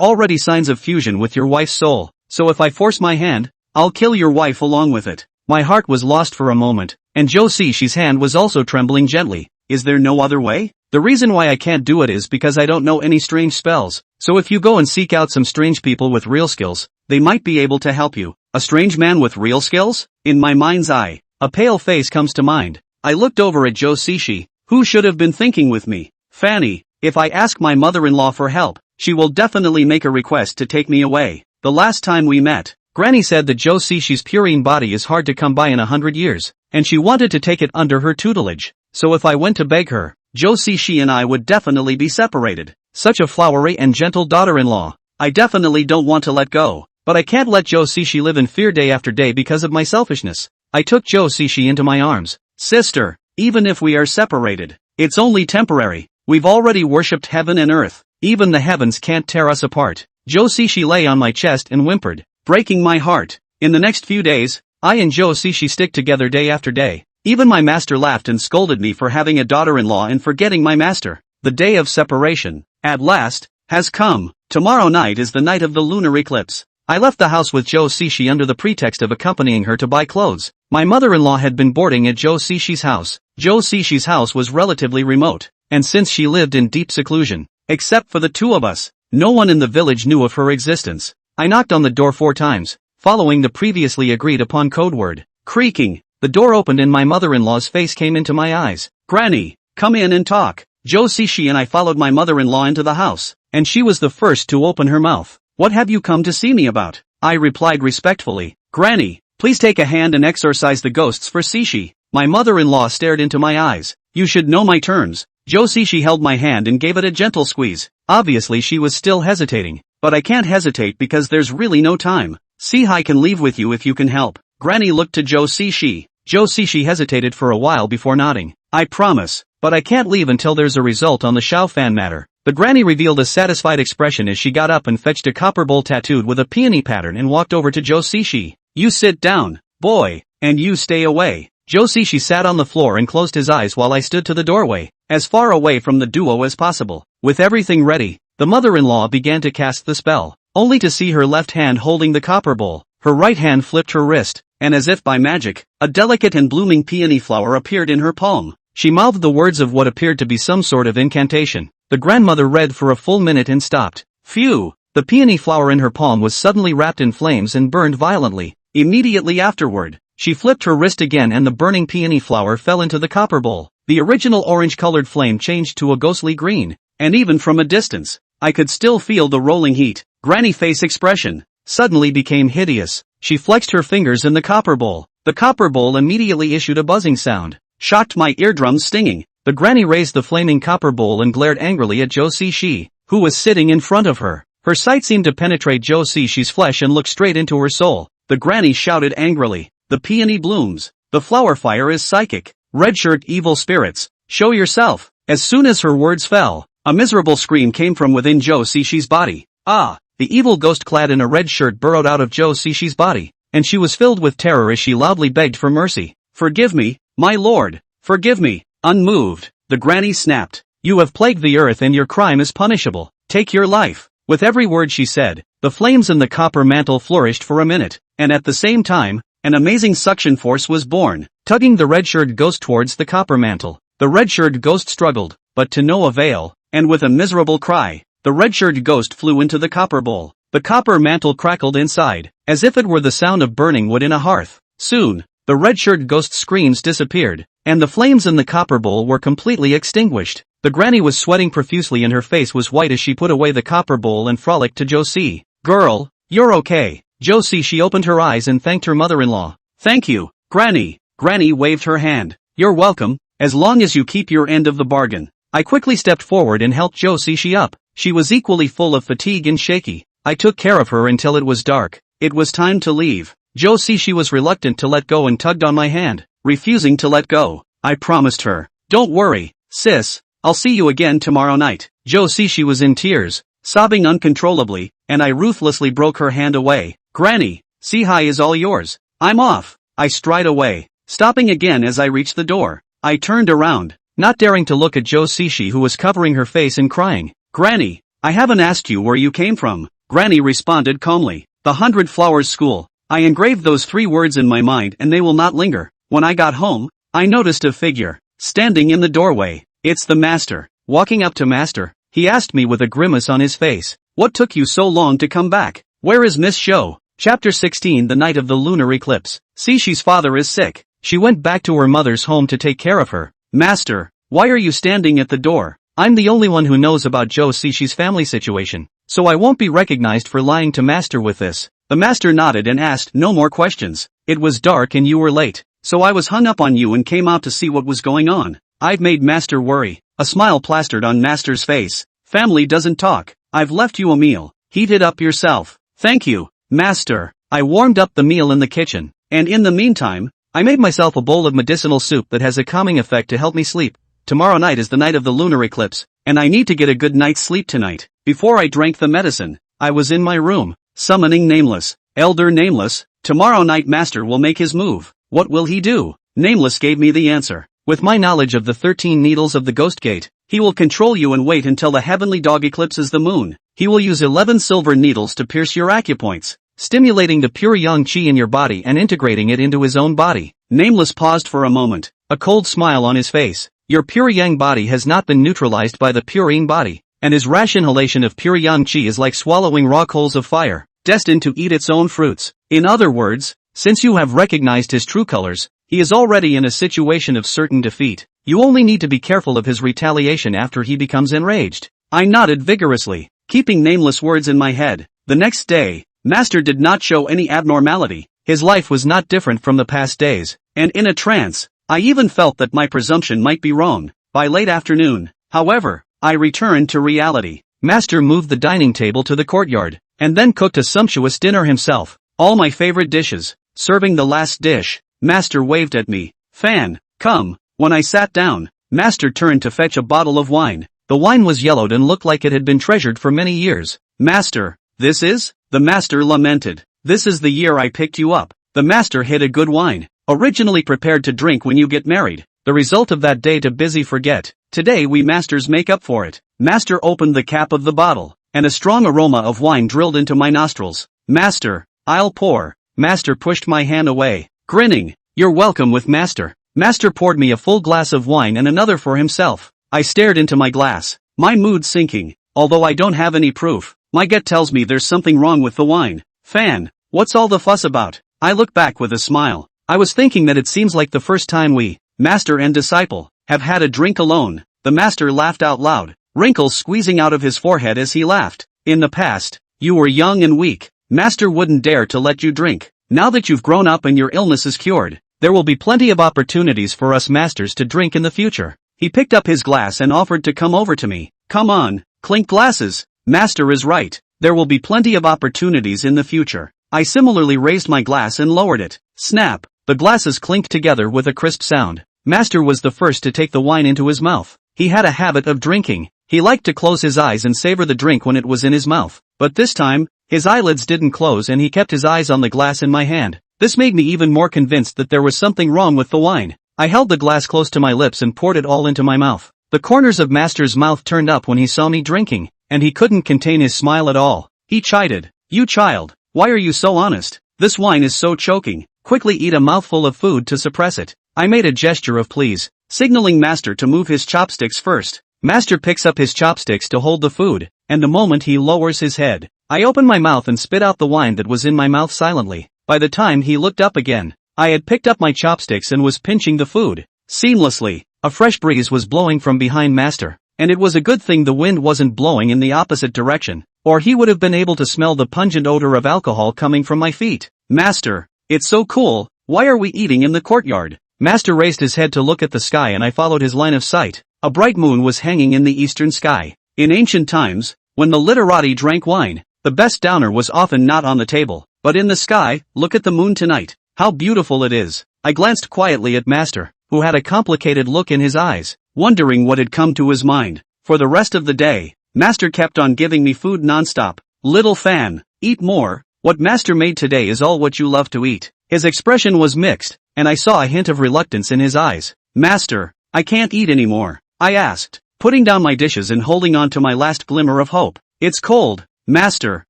already signs of fusion with your wife's soul. So if I force my hand, I'll kill your wife along with it. My heart was lost for a moment, and Joe-Sishi's hand was also trembling gently. Is there no other way? The reason why I can't do it is because I don't know any strange spells. So if you go and seek out some strange people with real skills, they might be able to help you. A strange man with real skills? In my mind's eye, a pale face comes to mind. I looked over at Joe-Sishi, who should have been thinking with me. Fanny, if I ask my mother-in-law for help, she will definitely make a request to take me away. The last time we met, Granny said that Joe-Sishi's purine body is hard to come by in 100 years, and she wanted to take it under her tutelage. So if I went to beg her, Joe-Sishi and I would definitely be separated. Such a flowery and gentle daughter-in-law. I definitely don't want to let go, but I can't let Joe-Sishi live in fear day after day because of my selfishness. I took Joe-Sishi into my arms. Sister, even if we are separated, it's only temporary. We've already worshipped heaven and earth. Even the heavens can't tear us apart. Joe-Sishi lay on my chest and whimpered, breaking my heart. In the next few days, I and Joe-Sishi stick together day after day. Even my master laughed and scolded me for having a daughter-in-law and forgetting my master. The day of separation, at last, has come. Tomorrow night is the night of the lunar eclipse. I left the house with Joe-Sishi under the pretext of accompanying her to buy clothes. My mother-in-law had been boarding at Joe-Sishi's house. Joe-Sishi's house was relatively remote, and since she lived in deep seclusion, except for the two of us, no one in the village knew of her existence. I knocked on the door 4 times, following the previously agreed upon code word. Creaking, the door opened and my mother-in-law's face came into my eyes. Granny, come in and talk. Joe-Sishi and I followed my mother-in-law into the house, and she was the first to open her mouth. What have you come to see me about? I replied respectfully. Granny, please take a hand and exorcise the ghosts for Sishi. My mother-in-law stared into my eyes. You should know my terms. Joe-Sishi held my hand and gave it a gentle squeeze. Obviously she was still hesitating, but I can't hesitate because there's really no time. Sihai can leave with you if you can help. Granny looked to Joe-Sishi. Joe-Sishi hesitated for a while before nodding. I promise, but I can't leave until there's a result on the Xiao Fan matter. The granny revealed a satisfied expression as she got up and fetched a copper bowl tattooed with a peony pattern and walked over to Joe-Sishi. You sit down, boy, and you stay away. Joe-Sishi sat on the floor and closed his eyes while I stood to the doorway, as far away from the duo as possible. With everything ready, the mother-in-law began to cast the spell, only to see her left hand holding the copper bowl. Her right hand flipped her wrist, and as if by magic, a delicate and blooming peony flower appeared in her palm. She mouthed the words of what appeared to be some sort of incantation. The grandmother read for a full minute and stopped. Phew! The peony flower in her palm was suddenly wrapped in flames and burned violently. Immediately afterward, she flipped her wrist again and the burning peony flower fell into the copper bowl. The original orange-colored flame changed to a ghostly green, and even from a distance, I could still feel the rolling heat. Granny face expression suddenly became hideous. She flexed her fingers in the copper bowl. The copper bowl immediately issued a buzzing sound. shocked, my eardrums stinging. The granny raised the flaming copper bowl and glared angrily at Zhou Cixi, who was sitting in front of her. Her sight seemed to penetrate Zhou Cixi's flesh and look straight into her soul. The granny shouted angrily, "The peony blooms. The flower fire is psychic. Red shirt evil spirits, show yourself." As soon as her words fell, a miserable scream came from within Zhou Cixi's body. Ah! The evil ghost clad in a red shirt burrowed out of Zhou Cixi's body, and she was filled with terror as she loudly begged for mercy. "Forgive me, my lord. Forgive me." Unmoved, the granny snapped, "You have plagued the earth and your crime is punishable. Take your life." With every word she said, the flames in the copper mantle flourished for a minute, and at the same time, an amazing suction force was born, tugging the red-shirted ghost towards the copper mantle. The red-shirted ghost struggled, but to no avail, and with a miserable cry, the red-shirted ghost flew into the copper bowl. The copper mantle crackled inside, as if it were the sound of burning wood in a hearth. Soon, the red-shirted ghost's screams disappeared, and the flames in the copper bowl were completely extinguished. The granny was sweating profusely and her face was white as she put away the copper bowl and frolicked to Zhou Ci. "Girl, you're okay." Zhou Ci. She opened her eyes and thanked her mother-in-law. "Thank you, Granny." Granny waved her hand. "You're welcome, as long as you keep your end of the bargain." I quickly stepped forward and helped Zhou Ci up. She was equally full of fatigue and shaky. I took care of her until it was dark. It was time to leave. Zhou Ci was reluctant to let go and tugged on my hand, refusing to let go. I promised her, "Don't worry, sis. I'll see you again tomorrow night." Zhou Ci was in tears, sobbing uncontrollably, and I ruthlessly broke her hand away. "Granny, Cixi is all yours. I'm off." I stride away, stopping again as I reached the door. I turned around, not daring to look at Zhou Ci, who was covering her face and crying. "Granny, I haven't asked you where you came from." Granny responded calmly, "The 100 Flowers School." I engraved those 3 words in my mind and they will not linger. When I got home, I noticed a figure, standing in the doorway. It's the master. Walking up to master, he asked me with a grimace on his face, "What took you so long to come back? Where is Miss Shou?" Chapter 16. The night of the lunar eclipse. Cixi's father is sick. She went back to her mother's home to take care of her. "Master, why are you standing at the door?" I'm the only one who knows about Zhou Cixi's family situation, so I won't be recognized for lying to master with this. The master nodded and asked no more questions. "It was dark and you were late, so I was hung up on you and came out to see what was going on. I've made master worry." A smile plastered on master's face. "Family doesn't talk. I've left you a meal. Heat it up yourself." "Thank you, master." I warmed up the meal in the kitchen, and in the meantime, I made myself a bowl of medicinal soup that has a calming effect to help me sleep. Tomorrow night is the night of the lunar eclipse, and I need to get a good night's sleep tonight. Before I drank the medicine, I was in my room, summoning Nameless. "Elder Nameless, tomorrow night master will make his move. What will he do?" Nameless gave me the answer. "With my knowledge of the 13 needles of the Ghost Gate, he will control you and wait until the heavenly dog eclipses the moon. He will use 11 silver needles to pierce your acupoints, stimulating the pure yang qi in your body and integrating it into his own body." Nameless paused for a moment, a cold smile on his face. "Your pure yang body has not been neutralized by the pure yin body, and his rash inhalation of pure yang qi is like swallowing raw coals of fire, destined to eat its own fruits. In other words, since you have recognized his true colors, he is already in a situation of certain defeat. You only need to be careful of his retaliation after he becomes enraged." I nodded vigorously, keeping Nameless words in my head. The next day, master did not show any abnormality. His life was not different from the past days, and in a trance, I even felt that my presumption might be wrong. By late afternoon, however, I returned to reality. Master moved the dining table to the courtyard, and then cooked a sumptuous dinner himself. All my favorite dishes. Serving the last dish, master waved at me. "Fan, come." When I sat down, master turned to fetch a bottle of wine. The wine was yellowed and looked like it had been treasured for many years. "Master, this is?" The master lamented. "This is the year I picked you up." The master hid a good wine, originally prepared to drink when you get married. The result of that day to busy forget. Today we masters make up for it. Master opened the cap of the bottle, and a strong aroma of wine drilled into my nostrils. "Master, I'll pour." Master pushed my hand away, grinning. "You're welcome with master." Master poured me a full glass of wine and another for himself. I stared into my glass, my mood sinking. Although I don't have any proof, my gut tells me there's something wrong with the wine. "Fan, what's all the fuss about?" I look back with a smile. I was thinking that it seems like the first time we, master and disciple, have had a drink alone. The master laughed out loud, wrinkles squeezing out of his forehead as he laughed. "In the past, you were young and weak. Master wouldn't dare to let you drink. Now that you've grown up and your illness is cured, There will be plenty of opportunities for us masters to drink in the future. He picked up his glass and offered to come over to me. Come on, clink glasses. Master is right. There will be plenty of opportunities in the future. I similarly raised my glass and lowered it. Snap! The glasses clinked together with a crisp sound. Master was the first to take the wine into his mouth. He had a habit of drinking. He liked to close his eyes and savor the drink when it was in his mouth. But this time, his eyelids didn't close and he kept his eyes on the glass in my hand. This made me even more convinced that there was something wrong with the wine. I held the glass close to my lips and poured it all into my mouth. The corners of Master's mouth turned up when he saw me drinking, and he couldn't contain his smile at all. He chided. You child, why are you so honest? This wine is so choking. Quickly eat a mouthful of food to suppress it. I made a gesture of please, signaling Master to move his chopsticks first. Master picks up his chopsticks to hold the food, and the moment he lowers his head, I open my mouth and spit out the wine that was in my mouth silently. By the time he looked up again, I had picked up my chopsticks and was pinching the food. Seamlessly, a fresh breeze was blowing from behind Master, and it was a good thing the wind wasn't blowing in the opposite direction, or he would have been able to smell the pungent odor of alcohol coming from my feet. Master, it's so cool, why are we eating in the courtyard? Master raised his head to look at the sky and I followed his line of sight. A bright moon was hanging in the eastern sky. In ancient times, when the literati drank wine, the best downer was often not on the table, but in the sky. Look at the moon tonight. How beautiful it is. I glanced quietly at Master, who had a complicated look in his eyes, wondering what had come to his mind. For the rest of the day, Master kept on giving me food non-stop. Little fan, eat more. What Master made today is all what you love to eat. His expression was mixed, and I saw a hint of reluctance in his eyes. Master, I can't eat anymore, I asked, putting down my dishes and holding on to my last glimmer of hope. It's cold. Master,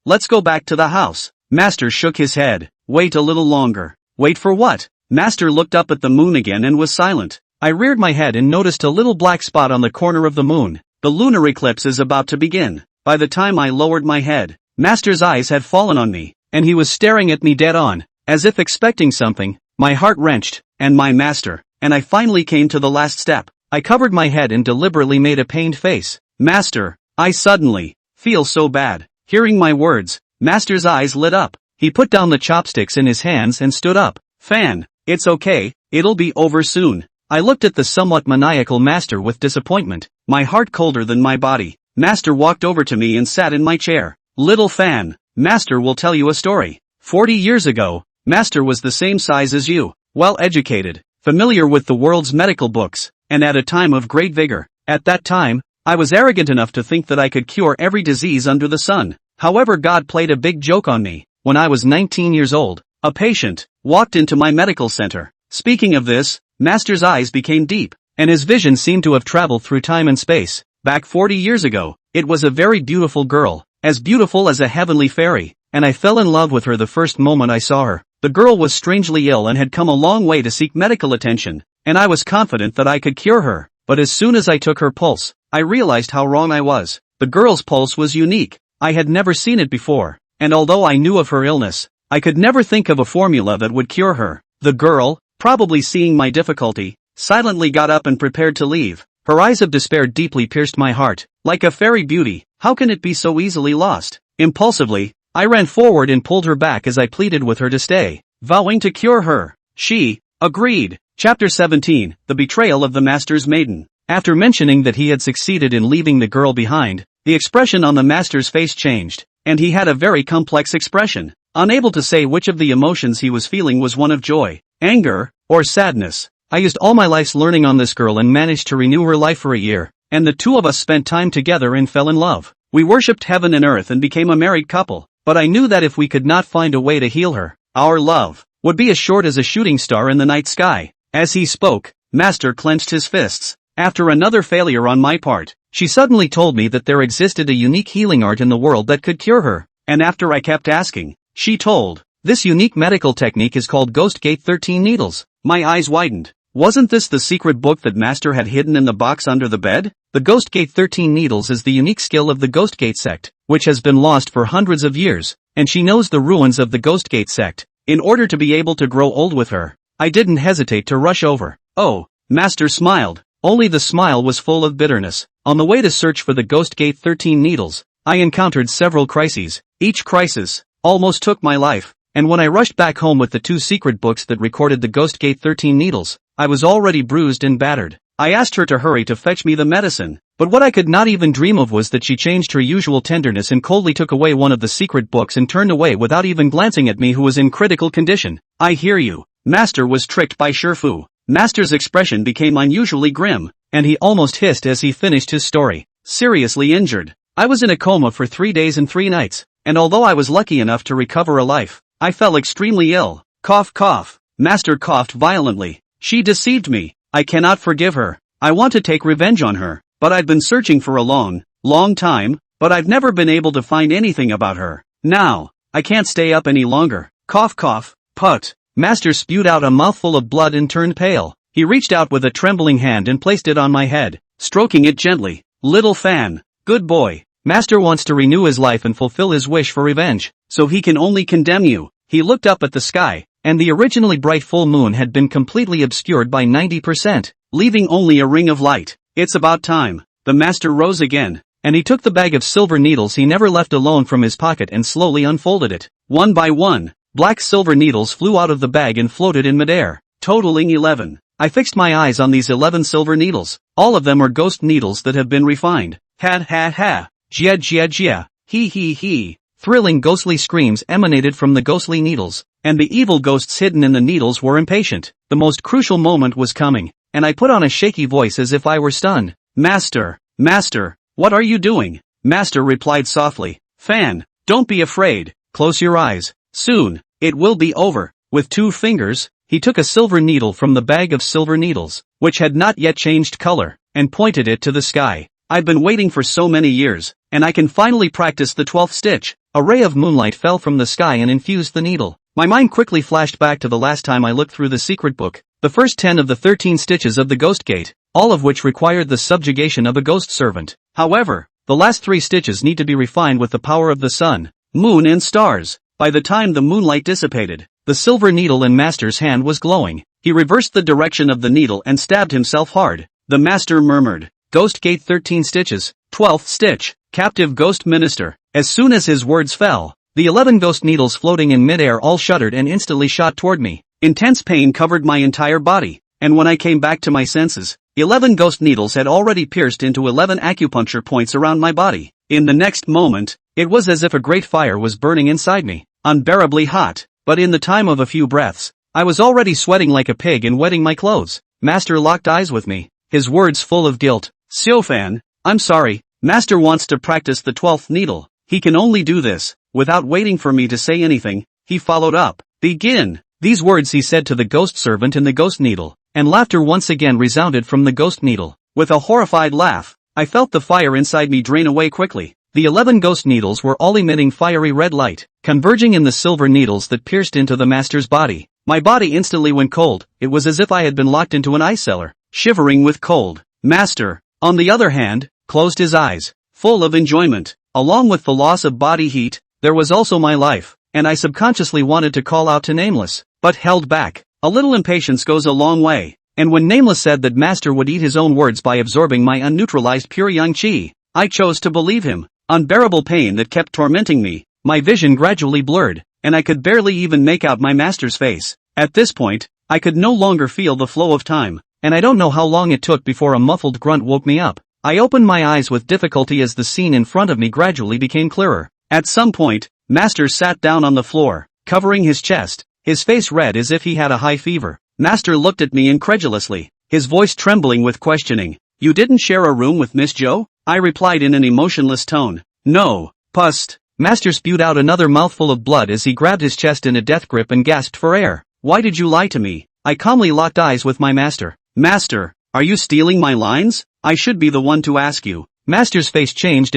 let's go back to the house. Master shook his head. Wait a little longer. Wait for what? Master looked up at the moon again and was silent. I reared my head and noticed a little black spot on the corner of the moon. The lunar eclipse is about to begin. By the time I lowered my head, Master's eyes had fallen on me, and he was staring at me dead on, as if expecting something. My heart wrenched, and my Master, and I finally came to the last step. I covered my head and deliberately made a pained face. Master, I suddenly feel so bad. Hearing my words, Master's eyes lit up. He put down the chopsticks in his hands and stood up. Fan, it's okay, it'll be over soon. I looked at the somewhat maniacal Master with disappointment, my heart colder than my body. Master walked over to me and sat in my chair. Little fan, Master will tell you a story. 40 years ago, Master was the same size as you, well educated, familiar with the world's medical books, and at a time of great vigor. At that time, I was arrogant enough to think that I could cure every disease under the sun. However, God played a big joke on me. When I was 19 years old, a patient walked into my medical center. Speaking of this, Master's eyes became deep, and his vision seemed to have traveled through time and space. Back 40 years ago, it was a very beautiful girl, as beautiful as a heavenly fairy, and I fell in love with her the first moment I saw her. The girl was strangely ill and had come a long way to seek medical attention, and I was confident that I could cure her. But as soon as I took her pulse, I realized how wrong I was. The girl's pulse was unique. I had never seen it before, and although I knew of her illness, I could never think of a formula that would cure her. The girl, probably seeing my difficulty, silently got up and prepared to leave. Her eyes of despair deeply pierced my heart. Like a fairy beauty, how can it be so easily lost? Impulsively, I ran forward and pulled her back as I pleaded with her to stay, vowing to cure her. She agreed. Chapter 17, The Betrayal of the Master's Maiden. After mentioning that he had succeeded in leaving the girl behind, the expression on the Master's face changed, and he had a very complex expression. Unable to say which of the emotions he was feeling was one of joy, anger, or sadness. I used all my life's learning on this girl and managed to renew her life for a year, and the two of us spent time together and fell in love. We worshipped heaven and earth and became a married couple, but I knew that if we could not find a way to heal her, our love would be as short as a shooting star in the night sky. As he spoke, Master clenched his fists. After another failure on my part, she suddenly told me that there existed a unique healing art in the world that could cure her, and after I kept asking, she told, this unique medical technique is called Ghost Gate 13 Needles. My eyes widened. Wasn't this the secret book that Master had hidden in the box under the bed? The Ghost Gate 13 Needles is the unique skill of the Ghost Gate sect, which has been lost for hundreds of years, and she knows the ruins of the Ghost Gate sect. In order to be able to grow old with her, I didn't hesitate to rush over. Oh, Master smiled. Only the smile was full of bitterness. On the way to search for the Ghost Gate 13 Needles, I encountered several crises. Each crisis almost took my life. and when I rushed back home with the 2 secret books that recorded the Ghost Gate 13 needles, I was already bruised and battered. I asked her to hurry to fetch me the medicine, but what I could not even dream of was that she changed her usual tenderness and coldly took away one of the secret books and turned away without even glancing at me, who was in critical condition. I hear you. Master was tricked by Shifu. Master's expression became unusually grim, and he almost hissed as he finished his story. Seriously injured. I was in a coma for 3 days and 3 nights, and although I was lucky enough to recover alive, I fell extremely ill. Cough cough. Master coughed violently. She deceived me. I cannot forgive her. I want to take revenge on her, but I've been searching for a long time, but I've never been able to find anything about her. Now, I can't stay up any longer. Cough cough. Put. Master spewed out a mouthful of blood and turned pale. He reached out with a trembling hand and placed it on my head, stroking it gently. Little fan. Good boy. Master wants to renew his life and fulfill his wish for revenge, so he can only condemn you. He looked up at the sky, and the originally bright full moon had been completely obscured by 90%, leaving only a ring of light. It's about time. The master rose again, and he took the bag of silver needles he never left alone from his pocket and slowly unfolded it. One by one, black silver needles flew out of the bag and floated in midair, totaling 11. I fixed my eyes on these 11 silver needles. All of them are ghost needles that have been refined. Ha ha ha. Jia jia jia. He he he. Thrilling ghostly screams emanated from the ghostly needles, and the evil ghosts hidden in the needles were impatient. The most crucial moment was coming, and I put on a shaky voice as if I were stunned. Master, Master, what are you doing? Master replied softly. Fan, don't be afraid. Close your eyes. Soon, it will be over. With 2 fingers, he took a silver needle from the bag of silver needles, which had not yet changed color, and pointed it to the sky. I've been waiting for so many years, and I can finally practice the 12th stitch. A ray of moonlight fell from the sky and infused the needle. My mind quickly flashed back to the last time I looked through the secret book, the first 10 of the 13 stitches of the Ghost Gate, all of which required the subjugation of a ghost servant. However, the last 3 stitches need to be refined with the power of the sun, moon and stars. By the time the moonlight dissipated, the silver needle in Master's hand was glowing. He reversed the direction of the needle and stabbed himself hard. The Master murmured, Ghost Gate 13 stitches, 12th stitch, captive ghost minister. As soon as his words fell, the 11 ghost needles floating in midair all shuddered and instantly shot toward me. Intense pain covered my entire body, and when I came back to my senses, 11 ghost needles had already pierced into 11 acupuncture points around my body. In the next moment, it was as if a great fire was burning inside me, unbearably hot, but in the time of a few breaths, I was already sweating like a pig and wetting my clothes. Master locked eyes with me, his words full of guilt. Xiaofan, I'm sorry, Master wants to practice the 12th needle. He can only do this. Without waiting for me to say anything, he followed up. Begin. These words he said to the ghost servant in the ghost needle, and laughter once again resounded from the ghost needle. With a horrified laugh, I felt the fire inside me drain away quickly. The 11 ghost needles were all emitting fiery red light, converging in the silver needles that pierced into the master's body. My body instantly went cold. It was as if I had been locked into an ice cellar, shivering with cold. Master, on the other hand, closed his eyes, full of enjoyment. Along with the loss of body heat, there was also my life, and I subconsciously wanted to call out to Nameless, but held back. A little impatience goes a long way, and when Nameless said that Master would eat his own words by absorbing my unneutralized pure yang qi, I chose to believe him. Unbearable pain that kept tormenting me, my vision gradually blurred, and I could barely even make out my master's face. At this point, I could no longer feel the flow of time, and I don't know how long it took before a muffled grunt woke me up. I opened my eyes with difficulty as the scene in front of me gradually became clearer. At some point, Master sat down on the floor, covering his chest, his face red as if he had a high fever. Master looked at me incredulously, his voice trembling with questioning. You didn't share a room with Miss Joe? I replied in an emotionless tone. No. Pust. Master spewed out another mouthful of blood as he grabbed his chest in a death grip and gasped for air. Why did you lie to me? I calmly locked eyes with my master. Master, are you stealing my lines? I should be the one to ask you. Master's face changed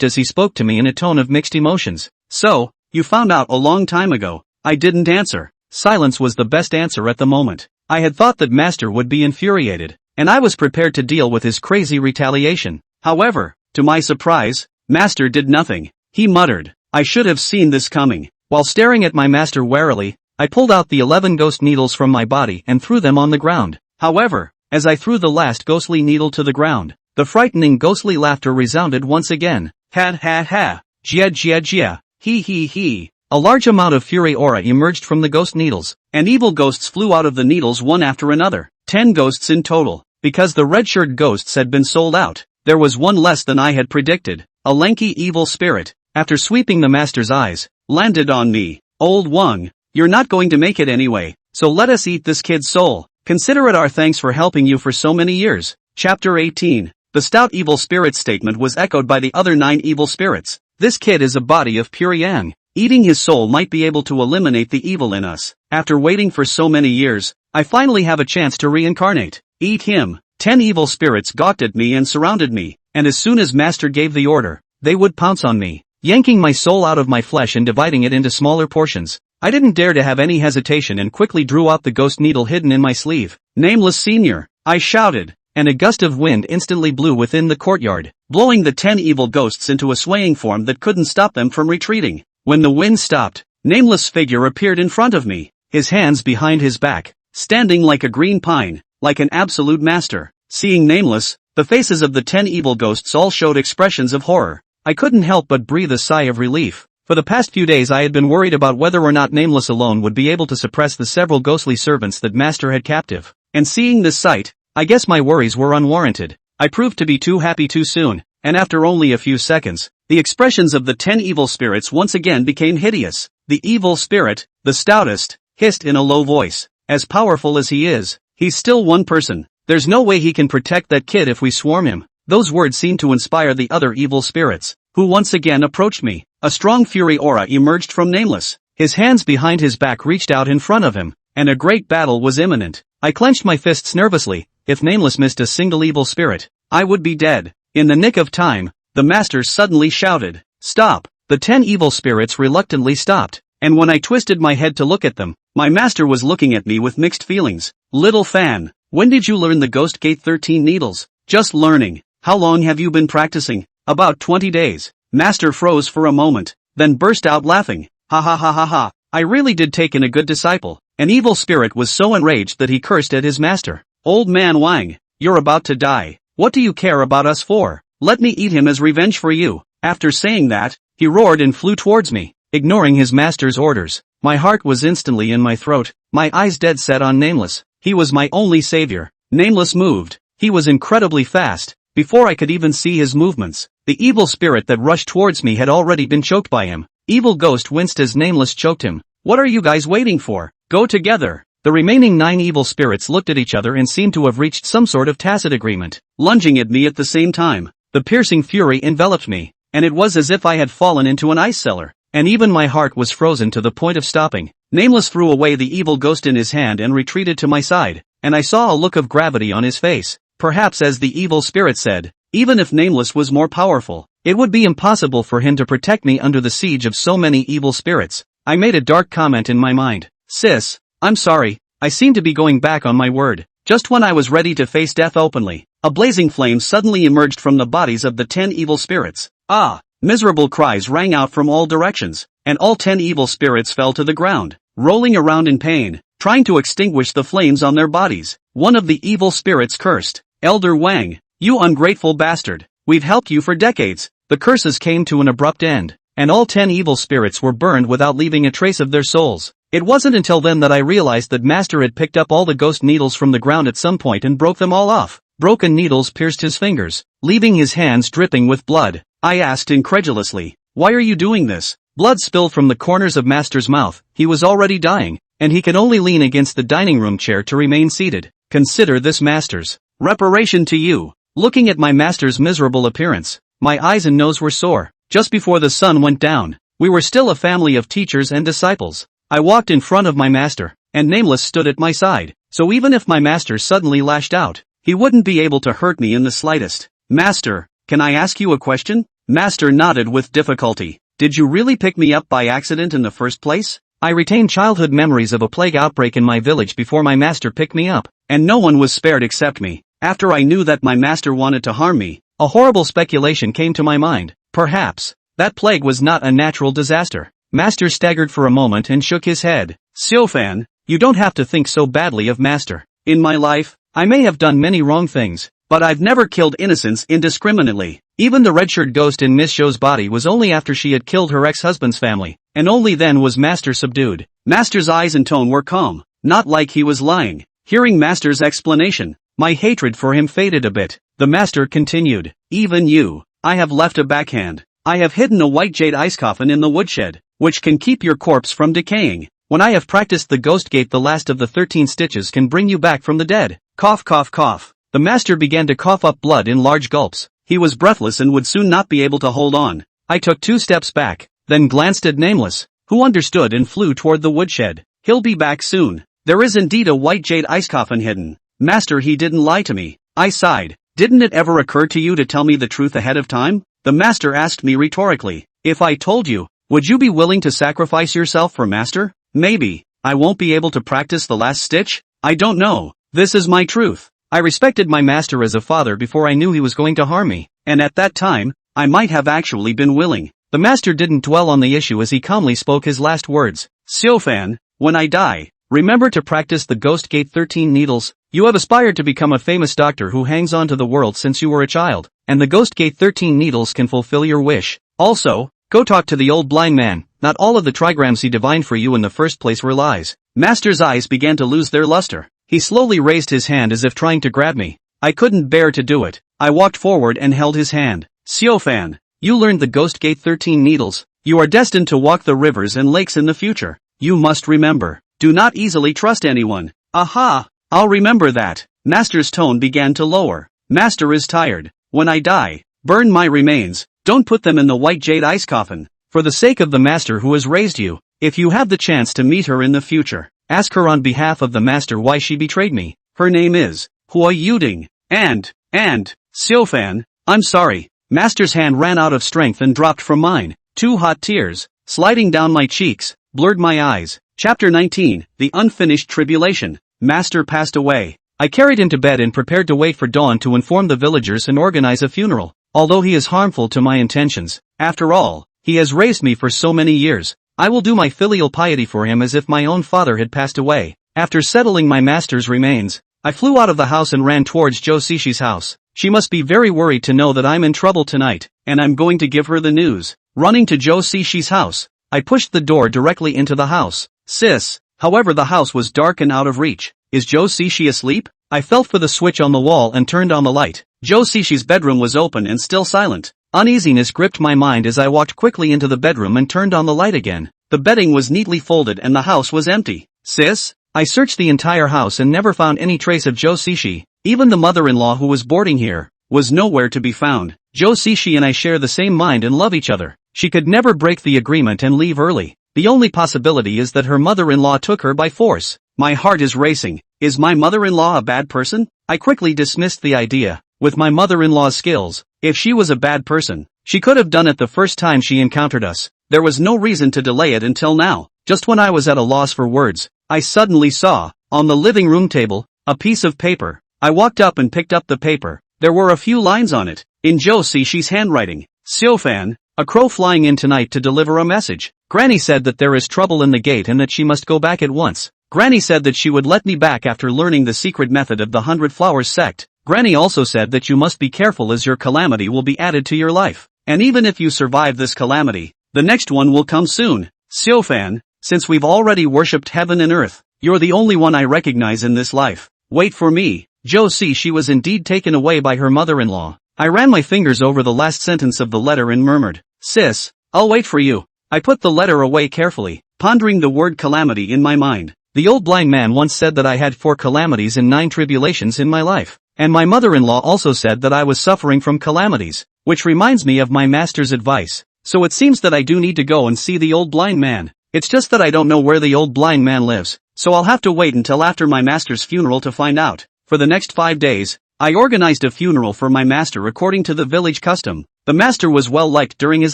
as he spoke to me in a tone of mixed emotions. So, you found out a long time ago. I didn't answer. Silence was the best answer at the moment. I had thought that Master would be infuriated, and I was prepared to deal with his crazy retaliation. However, to my surprise, Master did nothing. He muttered, I should have seen this coming. While staring at my master warily, I pulled out the 11 ghost needles from my body and threw them on the ground. However, as I threw the last ghostly needle to the ground, the frightening ghostly laughter resounded once again. Ha ha ha. Jia jia jia. He he he. A large amount of fury aura emerged from the ghost needles, and evil ghosts flew out of the needles one after another. 10 ghosts in total. Because the red-shirt ghosts had been sold out, there was one less than I had predicted. A lanky evil spirit, after sweeping the master's eyes, landed on me. Old Wang, you're not going to make it anyway, so let us eat this kid's soul. Consider it our thanks for helping you for so many years. Chapter 18. The stout evil spirit statement was echoed by the other 9 evil spirits. This kid is a body of pure yang. Eating his soul might be able to eliminate the evil in us. After waiting for so many years, I finally have a chance to reincarnate. Eat him. 10 evil spirits gawked at me and surrounded me, and as soon as Master gave the order, they would pounce on me, yanking my soul out of my flesh and dividing it into smaller portions. I didn't dare to have any hesitation and quickly drew out the ghost needle hidden in my sleeve. Nameless Senior, I shouted, and a gust of wind instantly blew within the courtyard, blowing the 10 evil ghosts into a swaying form that couldn't stop them from retreating. When the wind stopped, Nameless figure appeared in front of me, his hands behind his back, standing like a green pine, like an absolute master. Seeing Nameless, the faces of the 10 evil ghosts all showed expressions of horror. I couldn't help but breathe a sigh of relief. For the past few days I had been worried about whether or not Nameless alone would be able to suppress the several ghostly servants that Master had captive. And seeing this sight, I guess my worries were unwarranted. I proved to be too happy too soon, and after only a few seconds, the expressions of the 10 evil spirits once again became hideous. The evil spirit, the stoutest, hissed in a low voice, "As powerful as he is, he's still one person. There's no way he can protect that kid if we swarm him." Those words seemed to inspire the other evil spirits, who once again approached me. A strong fury aura emerged from Nameless. His hands behind his back reached out in front of him, and a great battle was imminent. I clenched my fists nervously. If Nameless missed a single evil spirit, I would be dead. In the nick of time, the master suddenly shouted, "Stop!" The 10 evil spirits reluctantly stopped, and when I twisted my head to look at them, my master was looking at me with mixed feelings. "Little fan, when did you learn the Ghost Gate 13 needles?" "Just learning." "How long have you been practicing?" "About 20 days. Master froze for a moment, then burst out laughing. "Ha ha ha ha ha, I really did take in a good disciple." An evil spirit was so enraged that he cursed at his master. "Old man Wang, you're about to die. What do you care about us for? Let me eat him as revenge for you." After saying that, he roared and flew towards me, ignoring his master's orders. My heart was instantly in my throat, my eyes dead set on Nameless. He was my only savior. Nameless moved. He was incredibly fast. Before I could even see his movements, the evil spirit that rushed towards me had already been choked by him. Evil Ghost winced as Nameless choked him. "What are you guys waiting for? Go together." The remaining 9 evil spirits looked at each other and seemed to have reached some sort of tacit agreement, lunging at me at the same time. The piercing fury enveloped me, and it was as if I had fallen into an ice cellar, and even my heart was frozen to the point of stopping. Nameless threw away the evil ghost in his hand and retreated to my side, and I saw a look of gravity on his face. Perhaps as the evil spirit said, even if Nameless was more powerful, it would be impossible for him to protect me under the siege of so many evil spirits. I made a dark comment in my mind. "Sis, I'm sorry, I seem to be going back on my word." Just when I was ready to face death openly, a blazing flame suddenly emerged from the bodies of the 10 evil spirits. "Ah!" Miserable cries rang out from all directions, and all 10 evil spirits fell to the ground, rolling around in pain, trying to extinguish the flames on their bodies. One of the evil spirits cursed, "Elder Wang, you ungrateful bastard, we've helped you for decades." The curses came to an abrupt end, and all 10 evil spirits were burned without leaving a trace of their souls. It wasn't until then that I realized that Master had picked up all the ghost needles from the ground at some point and broke them all off. Broken needles pierced his fingers, leaving his hands dripping with blood. I asked incredulously, "Why are you doing this?" Blood spilled from the corners of Master's mouth. He was already dying, and he could only lean against the dining room chair to remain seated. Consider this Master's reparation to you. Looking at my Master's miserable appearance, my eyes and nose were sore. Just before the sun went down, we were still a family of teachers and disciples. I walked in front of my master, and Nameless stood at my side, so even if my master suddenly lashed out, he wouldn't be able to hurt me in the slightest. "Master, can I ask you a question?" Master nodded with difficulty. "Did you really pick me up by accident in the first place?" I retained childhood memories of a plague outbreak in my village before my master picked me up, and no one was spared except me. After I knew that my master wanted to harm me, a horrible speculation came to my mind. Perhaps that plague was not a natural disaster. Master staggered for a moment and shook his head. "Xiaofan, you don't have to think so badly of Master. In my life, I may have done many wrong things, but I've never killed innocents indiscriminately. Even the red-shirt ghost in Miss Show's body was only after she had killed her ex-husband's family, and only then was Master subdued. Master's eyes and tone were calm, not like he was lying. Hearing Master's explanation, my hatred for him faded a bit. The Master continued, even you, I have left a backhand. I have hidden a white jade ice coffin in the woodshed, which can keep your corpse from decaying. When I have practiced the ghost gate, the last of the 13 stitches can bring you back from the dead. Cough, cough, cough. The Master began to cough up blood in large gulps. He was breathless and would soon not be able to hold on. I took 2 steps back, then glanced at Nameless, who understood and flew toward the woodshed. He'll be back soon. There is indeed a white jade ice coffin hidden. Master, he didn't lie to me. I sighed. Didn't it ever occur to you to tell me the truth ahead of time? The Master asked me rhetorically. If I told you, would you be willing to sacrifice yourself for Master? Maybe. I won't be able to practice the last stitch? I don't know. This is my truth. I respected my master as a father before I knew he was going to harm me, and at that time, I might have actually been willing. The Master didn't dwell on the issue as he calmly spoke his last words. Xiaofan, when I die, remember to practice the Ghost Gate 13 needles. You have aspired to become a famous doctor who hangs on to the world since you were a child, and the Ghost Gate 13 needles can fulfill your wish. Also, go talk to the old blind man. Not all of the trigrams he divined for you in the first place were lies. Master's eyes began to lose their luster. He slowly raised his hand as if trying to grab me. I couldn't bear to do it. I walked forward and held his hand. Xiaofan, you learned the Ghost Gate 13 needles. You are destined to walk the rivers and lakes in the future. You must remember, do not easily trust anyone. Aha, I'll remember that. Master's tone began to lower. Master is tired. When I die, burn my remains. Don't put them in the white jade ice coffin. For the sake of the Master who has raised you, if you have the chance to meet her in the future, ask her on behalf of the Master why she betrayed me. Her name is Hua Yuding. And, Xiaofan, I'm sorry. Master's hand ran out of strength and dropped from mine. 2 hot tears, sliding down my cheeks, blurred my eyes. Chapter 19, The Unfinished Tribulation. Master passed away. I carried him to bed and prepared to wait for dawn to inform the villagers and organize a funeral. Although he is harmful to my intentions, after all, he has raised me for so many years. I will do my filial piety for him as if my own father had passed away. After settling my master's remains, I flew out of the house and ran towards Zhou Xixi house. She must be very worried to know that I'm in trouble tonight, and I'm going to give her the news. Running to Zhou Xixi's house, I pushed the door directly into the house. Sis. However, the house was dark and out of reach. Is Zhou Xixi asleep? I felt for the switch on the wall and turned on the light. Zhou Xixi's bedroom was open and still silent. Uneasiness gripped my mind as I walked quickly into the bedroom and turned on the light again. The bedding was neatly folded and the house was empty. Sis? I searched the entire house and never found any trace of Zhou Xixi. Even the mother-in-law who was boarding here was nowhere to be found. Zhou Xixi and I share the same mind and love each other. She could never break the agreement and leave early. The only possibility is that her mother-in-law took her by force. My heart is racing. Is my mother-in-law a bad person? I quickly dismissed the idea. With my mother-in-law's skills, if she was a bad person, she could have done it the first time she encountered us. There was no reason to delay it until now. Just when I was at a loss for words, I suddenly saw, on the living room table, a piece of paper. I walked up and picked up the paper. There were a few lines on it, in Zhou Xixi's handwriting. Xiaofan, a crow flying in tonight to deliver a message. Granny said that there is trouble in the gate and that she must go back at once. Granny said that she would let me back after learning the secret method of the 100 Flowers sect. Granny also said that you must be careful as your calamity will be added to your life. And even if you survive this calamity, the next one will come soon. Xiaofan, since we've already worshipped heaven and earth, you're the only one I recognize in this life. Wait for me. Zhou Xixi was indeed taken away by her mother-in-law. I ran my fingers over the last sentence of the letter and murmured, Sis, I'll wait for you. I put the letter away carefully, pondering the word calamity in my mind. The old blind man once said that I had 4 calamities and 9 tribulations in my life, and my mother-in-law also said that I was suffering from calamities, which reminds me of my master's advice. So it seems that I do need to go and see the old blind man. It's just that I don't know where the old blind man lives, so I'll have to wait until after my master's funeral to find out. For the next 5 days, I organized a funeral for my master according to the village custom. The master was well liked during his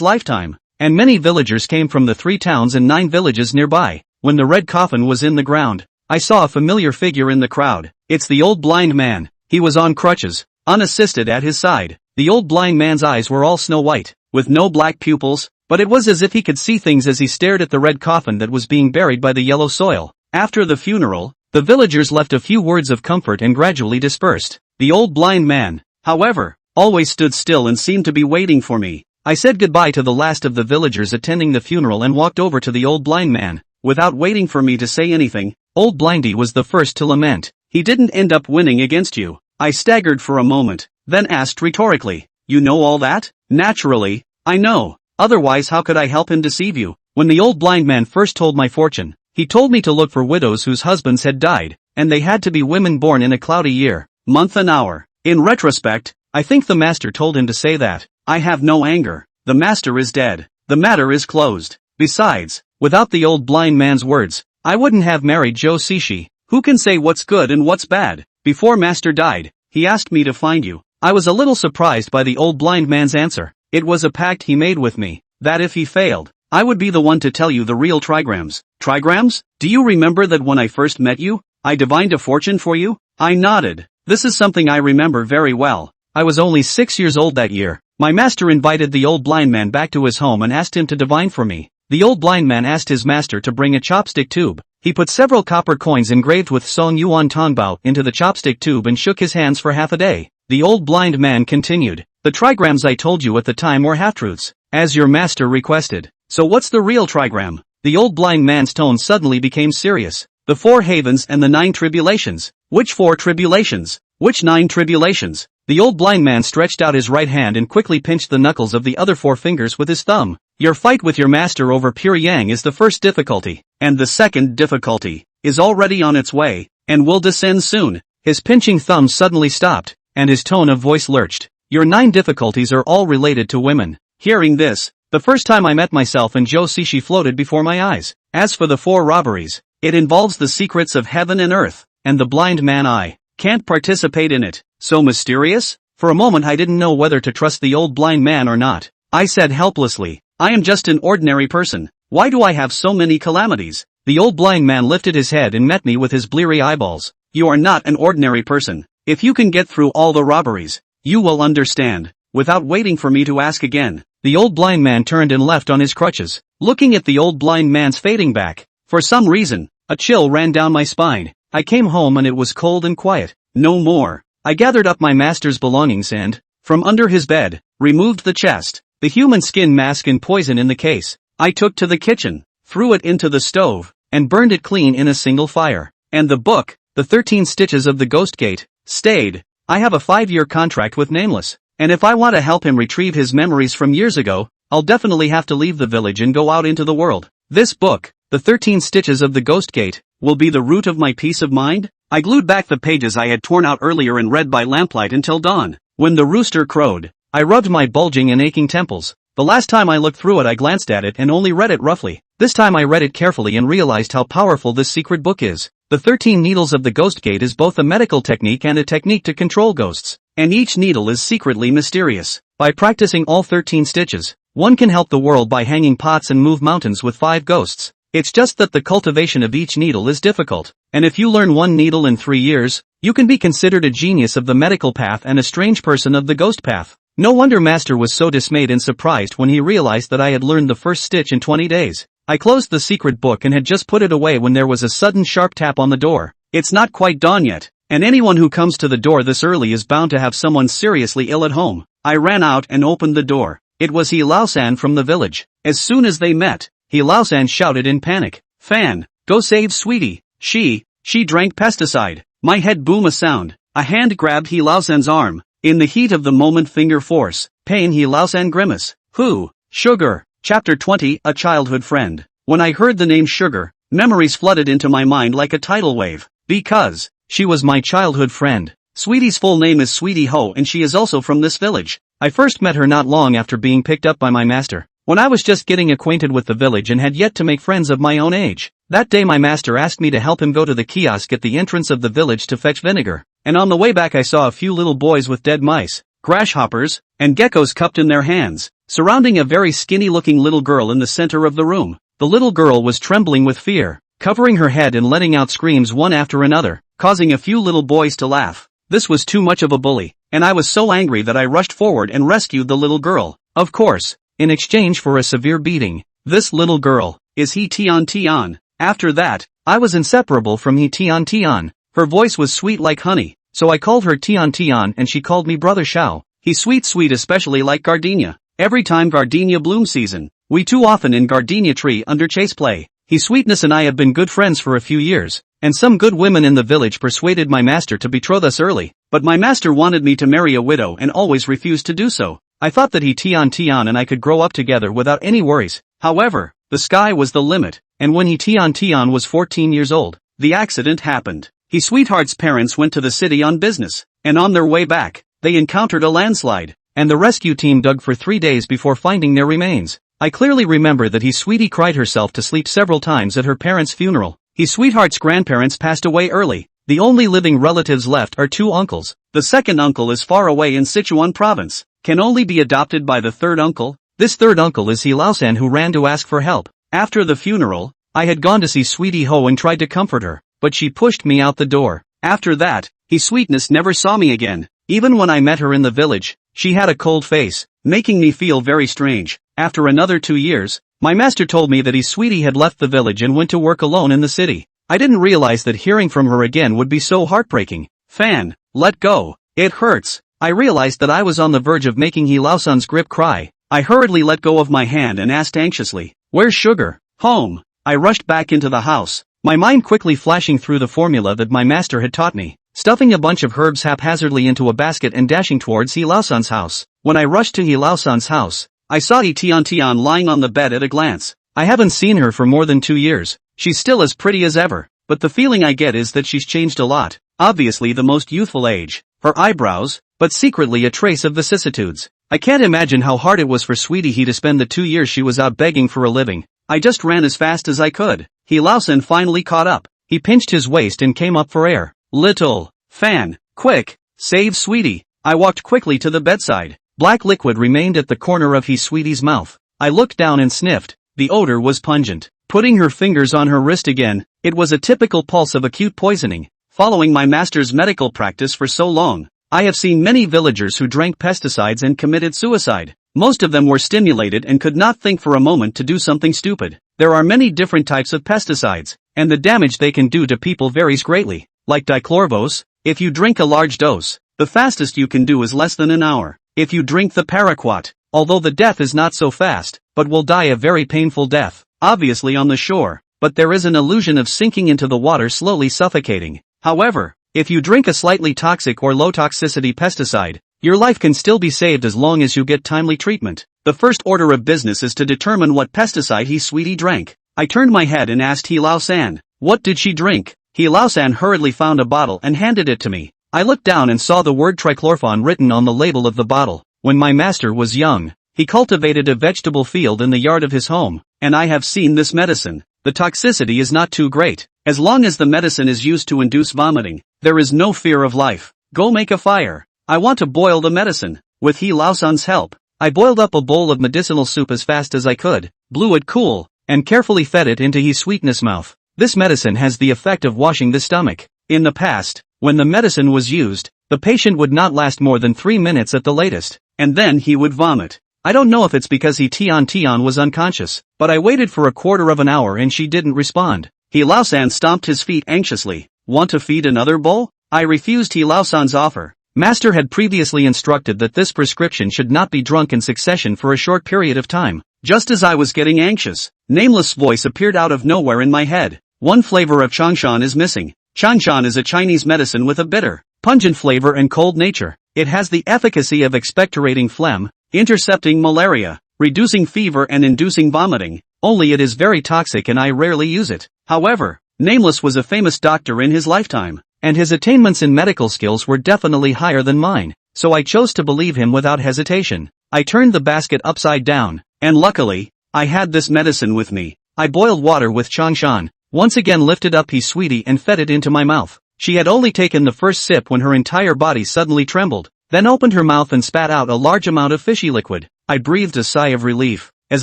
lifetime, and many villagers came from the 3 towns and 9 villages nearby. When the red coffin was in the ground, I saw a familiar figure in the crowd. It's the old blind man. He was on crutches, unassisted at his side. The old blind man's eyes were all snow white, with no black pupils, but it was as if he could see things as he stared at the red coffin that was being buried by the yellow soil. After the funeral, the villagers left a few words of comfort and gradually dispersed. The old blind man, however, always stood still and seemed to be waiting for me. I said goodbye to the last of the villagers attending the funeral and walked over to the old blind man. Without waiting for me to say anything, old Blindy was the first to lament. He didn't end up winning against you. I staggered for a moment, then asked rhetorically, you know all that? Naturally, I know. Otherwise how could I help him deceive you? When the old blind man first told my fortune, he told me to look for widows whose husbands had died, and they had to be women born in a cloudy year, month and hour. In retrospect, I think the master told him to say that. I have no anger. The master is dead. The matter is closed. Besides, without the old blind man's words, I wouldn't have married Joe Sishi. Who can say what's good and what's bad? Before master died, he asked me to find you. I was a little surprised by the old blind man's answer. It was a pact he made with me, that if he failed, I would be the one to tell you the real trigrams. Trigrams? Do you remember that when I first met you, I divined a fortune for you? I nodded. This is something I remember very well. I was only 6 years old that year. My master invited the old blind man back to his home and asked him to divine for me. The old blind man asked his master to bring a chopstick tube. He put several copper coins engraved with Song Yuan Tongbao into the chopstick tube and shook his hands for half a day. The old blind man continued, the trigrams I told you at the time were half-truths, as your master requested. So what's the real trigram? The old blind man's tone suddenly became serious. The 4 havens and the 9 tribulations. Which 4 tribulations? Which 9 tribulations? The old blind man stretched out his right hand and quickly pinched the knuckles of the other 4 fingers with his thumb. Your fight with your master over pure yang is the first difficulty, and the second difficulty is already on its way, and will descend soon. His pinching thumb suddenly stopped, and his tone of voice lurched. Your 9 difficulties are all related to women. Hearing this, the first time I met myself and Joe Sishi floated before my eyes. As for the 4 robberies, it involves the secrets of heaven and earth, and the blind man I can't participate in it. So mysterious? For a moment I didn't know whether to trust the old blind man or not. I said helplessly, I am just an ordinary person. Why do I have so many calamities? The old blind man lifted his head and met me with his bleary eyeballs. You are not an ordinary person. If you can get through all the robberies, you will understand. Without waiting for me to ask again, the old blind man turned and left on his crutches. Looking at the old blind man's fading back, for some reason, a chill ran down my spine. I came home and it was cold and quiet. No more. I gathered up my master's belongings and, from under his bed, removed the chest, the human skin mask and poison in the case. I took to the kitchen, threw it into the stove, and burned it clean in a single fire. And the book, The 13 Stitches of the Ghost Gate, stayed. I have a 5-year contract with Nameless, and if I want to help him retrieve his memories from years ago, I'll definitely have to leave the village and go out into the world. This book, The 13 Stitches of the Ghost Gate, will be the root of my peace of mind. I glued back the pages I had torn out earlier and read by lamplight until dawn. When the rooster crowed, I rubbed my bulging and aching temples. The last time I looked through it I glanced at it and only read it roughly. This time I read it carefully and realized how powerful this secret book is. The 13 Needles of the Ghost Gate is both a medical technique and a technique to control ghosts. And each needle is secretly mysterious. By practicing all 13 stitches, one can help the world by hanging pots and move mountains with 5 ghosts. It's just that the cultivation of each needle is difficult, and if you learn one needle in 3 years, you can be considered a genius of the medical path and a strange person of the ghost path. No wonder Master was so dismayed and surprised when he realized that I had learned the first stitch in 20 days. I closed the secret book and had just put it away when there was a sudden sharp tap on the door. It's not quite dawn yet, and anyone who comes to the door this early is bound to have someone seriously ill at home. I ran out and opened the door. It was He Lao-san from the village. As soon as they met, He Lao-san shouted in panic, "Fan, go save Sweetie. She drank pesticide." My head boomed a sound. A hand grabbed He Lao-san's arm. In the heat of the moment, finger force, pain, He Lao-san grimace. Who? Sugar. Chapter 20, A Childhood Friend. When I heard the name Sugar, memories flooded into my mind like a tidal wave. Because she was my childhood friend. Sweetie's full name is Sweetie Ho and she is also from this village. I first met her not long after being picked up by my master, when I was just getting acquainted with the village and had yet to make friends of my own age. That day my master asked me to help him go to the kiosk at the entrance of the village to fetch vinegar, and on the way back I saw a few little boys with dead mice, grasshoppers, and geckos cupped in their hands, surrounding a very skinny-looking little girl in the center of the room. The little girl was trembling with fear, covering her head and letting out screams one after another, causing a few little boys to laugh. This was too much of a bully, and I was so angry that I rushed forward and rescued the little girl. Of course, in exchange for a severe beating. This little girl is He Tian Tian. After that, I was inseparable from He Tian Tian. Her voice was sweet like honey, so I called her Tian Tian and she called me Brother Shao. He's sweet especially like gardenia. Every time gardenia bloom season, we too often in gardenia tree under chase play. He sweetness and I have been good friends for a few years, and some good women in the village persuaded my master to betroth us early, but my master wanted me to marry a widow and always refused to do so. I thought that he Tian and I could grow up together without any worries. However, the sky was the limit, and when he Tian was 14 years old, the accident happened. He sweetheart's parents went to the city on business, and on their way back, they encountered a landslide, and the rescue team dug for 3 days before finding their remains. I clearly remember that he sweetie cried herself to sleep several times at her parents' funeral. His sweetheart's grandparents passed away early. The only living relatives left are 2 uncles. The second uncle is far away in Sichuan province, can only be adopted by the third uncle. This third uncle is He Laosan, who ran to ask for help. After the funeral, I had gone to see Sweetie Ho and tried to comfort her, but she pushed me out the door. After that, He Sweetness never saw me again. Even when I met her in the village, she had a cold face, making me feel very strange. After another 2 years, my master told me that He Sweetie had left the village and went to work alone in the city. I didn't realize that hearing from her again would be so heartbreaking. Fan, let go. It hurts. I realized that I was on the verge of making He Laosan's grip cry. I hurriedly let go of my hand and asked anxiously, "Where's sugar?" "Home." I rushed back into the house, my mind quickly flashing through the formula that my master had taught me, stuffing a bunch of herbs haphazardly into a basket and dashing towards He Laosan's house. When I rushed to He Laosan's house, I saw He Tian lying on the bed at a glance. I haven't seen her for more than 2 years. She's still as pretty as ever, but the feeling I get is that she's changed a lot. Obviously the most youthful age, her eyebrows, but secretly a trace of vicissitudes. I can't imagine how hard it was for Sweetie He to spend the 2 years she was out begging for a living. I just ran as fast as I could. He Laosan finally caught up. He pinched his waist and came up for air. "Little Fan, quick, save Sweetie." I walked quickly to the bedside. Black liquid remained at the corner of He Sweetie's mouth. I looked down and sniffed. The odor was pungent. Putting her fingers on her wrist again, it was a typical pulse of acute poisoning. Following my master's medical practice for so long, I have seen many villagers who drank pesticides and committed suicide. Most of them were stimulated and could not think for a moment to do something stupid. There are many different types of pesticides, and the damage they can do to people varies greatly. Like dichlorvos, if you drink a large dose, the fastest you can do is less than an hour. If you drink the paraquat, although the death is not so fast, but will die a very painful death, obviously on the shore, but there is an illusion of sinking into the water slowly suffocating. However, if you drink a slightly toxic or low toxicity pesticide, your life can still be saved as long as you get timely treatment. The first order of business is to determine what pesticide He Sweetie drank. I turned my head and asked He Laosan, "What did she drink?" He Laosan hurriedly found a bottle and handed it to me. I looked down and saw the word trichlorphon written on the label of the bottle. When my master was young, he cultivated a vegetable field in the yard of his home, and I have seen this medicine. The toxicity is not too great. As long as the medicine is used to induce vomiting, there is no fear of life. Go make a fire. I want to boil the medicine. With He Laosan's help, I boiled up a bowl of medicinal soup as fast as I could, blew it cool, and carefully fed it into He Sweetness' mouth. This medicine has the effect of washing the stomach. In the past, when the medicine was used, the patient would not last more than 3 minutes at the latest, and then he would vomit. I don't know if it's because He Tian was unconscious, but I waited for a quarter of an hour and she didn't respond. He Laosan stomped his feet anxiously. "Want to feed another bowl?" I refused He Laosan's offer. Master had previously instructed that this prescription should not be drunk in succession for a short period of time. Just as I was getting anxious, Nameless' voice appeared out of nowhere in my head. "One flavor of changshan is missing." Changshan is a Chinese medicine with a bitter, pungent flavor and cold nature. It has the efficacy of expectorating phlegm, intercepting malaria, reducing fever and inducing vomiting, only it is very toxic and I rarely use it. However, Nameless was a famous doctor in his lifetime, and his attainments in medical skills were definitely higher than mine, so I chose to believe him without hesitation. I turned the basket upside down, and luckily, I had this medicine with me. I boiled water with changshan, once again lifted up He Sweetie and fed it into my mouth. She had only taken the first sip when her entire body suddenly trembled, then opened her mouth and spat out a large amount of fishy liquid. I breathed a sigh of relief. As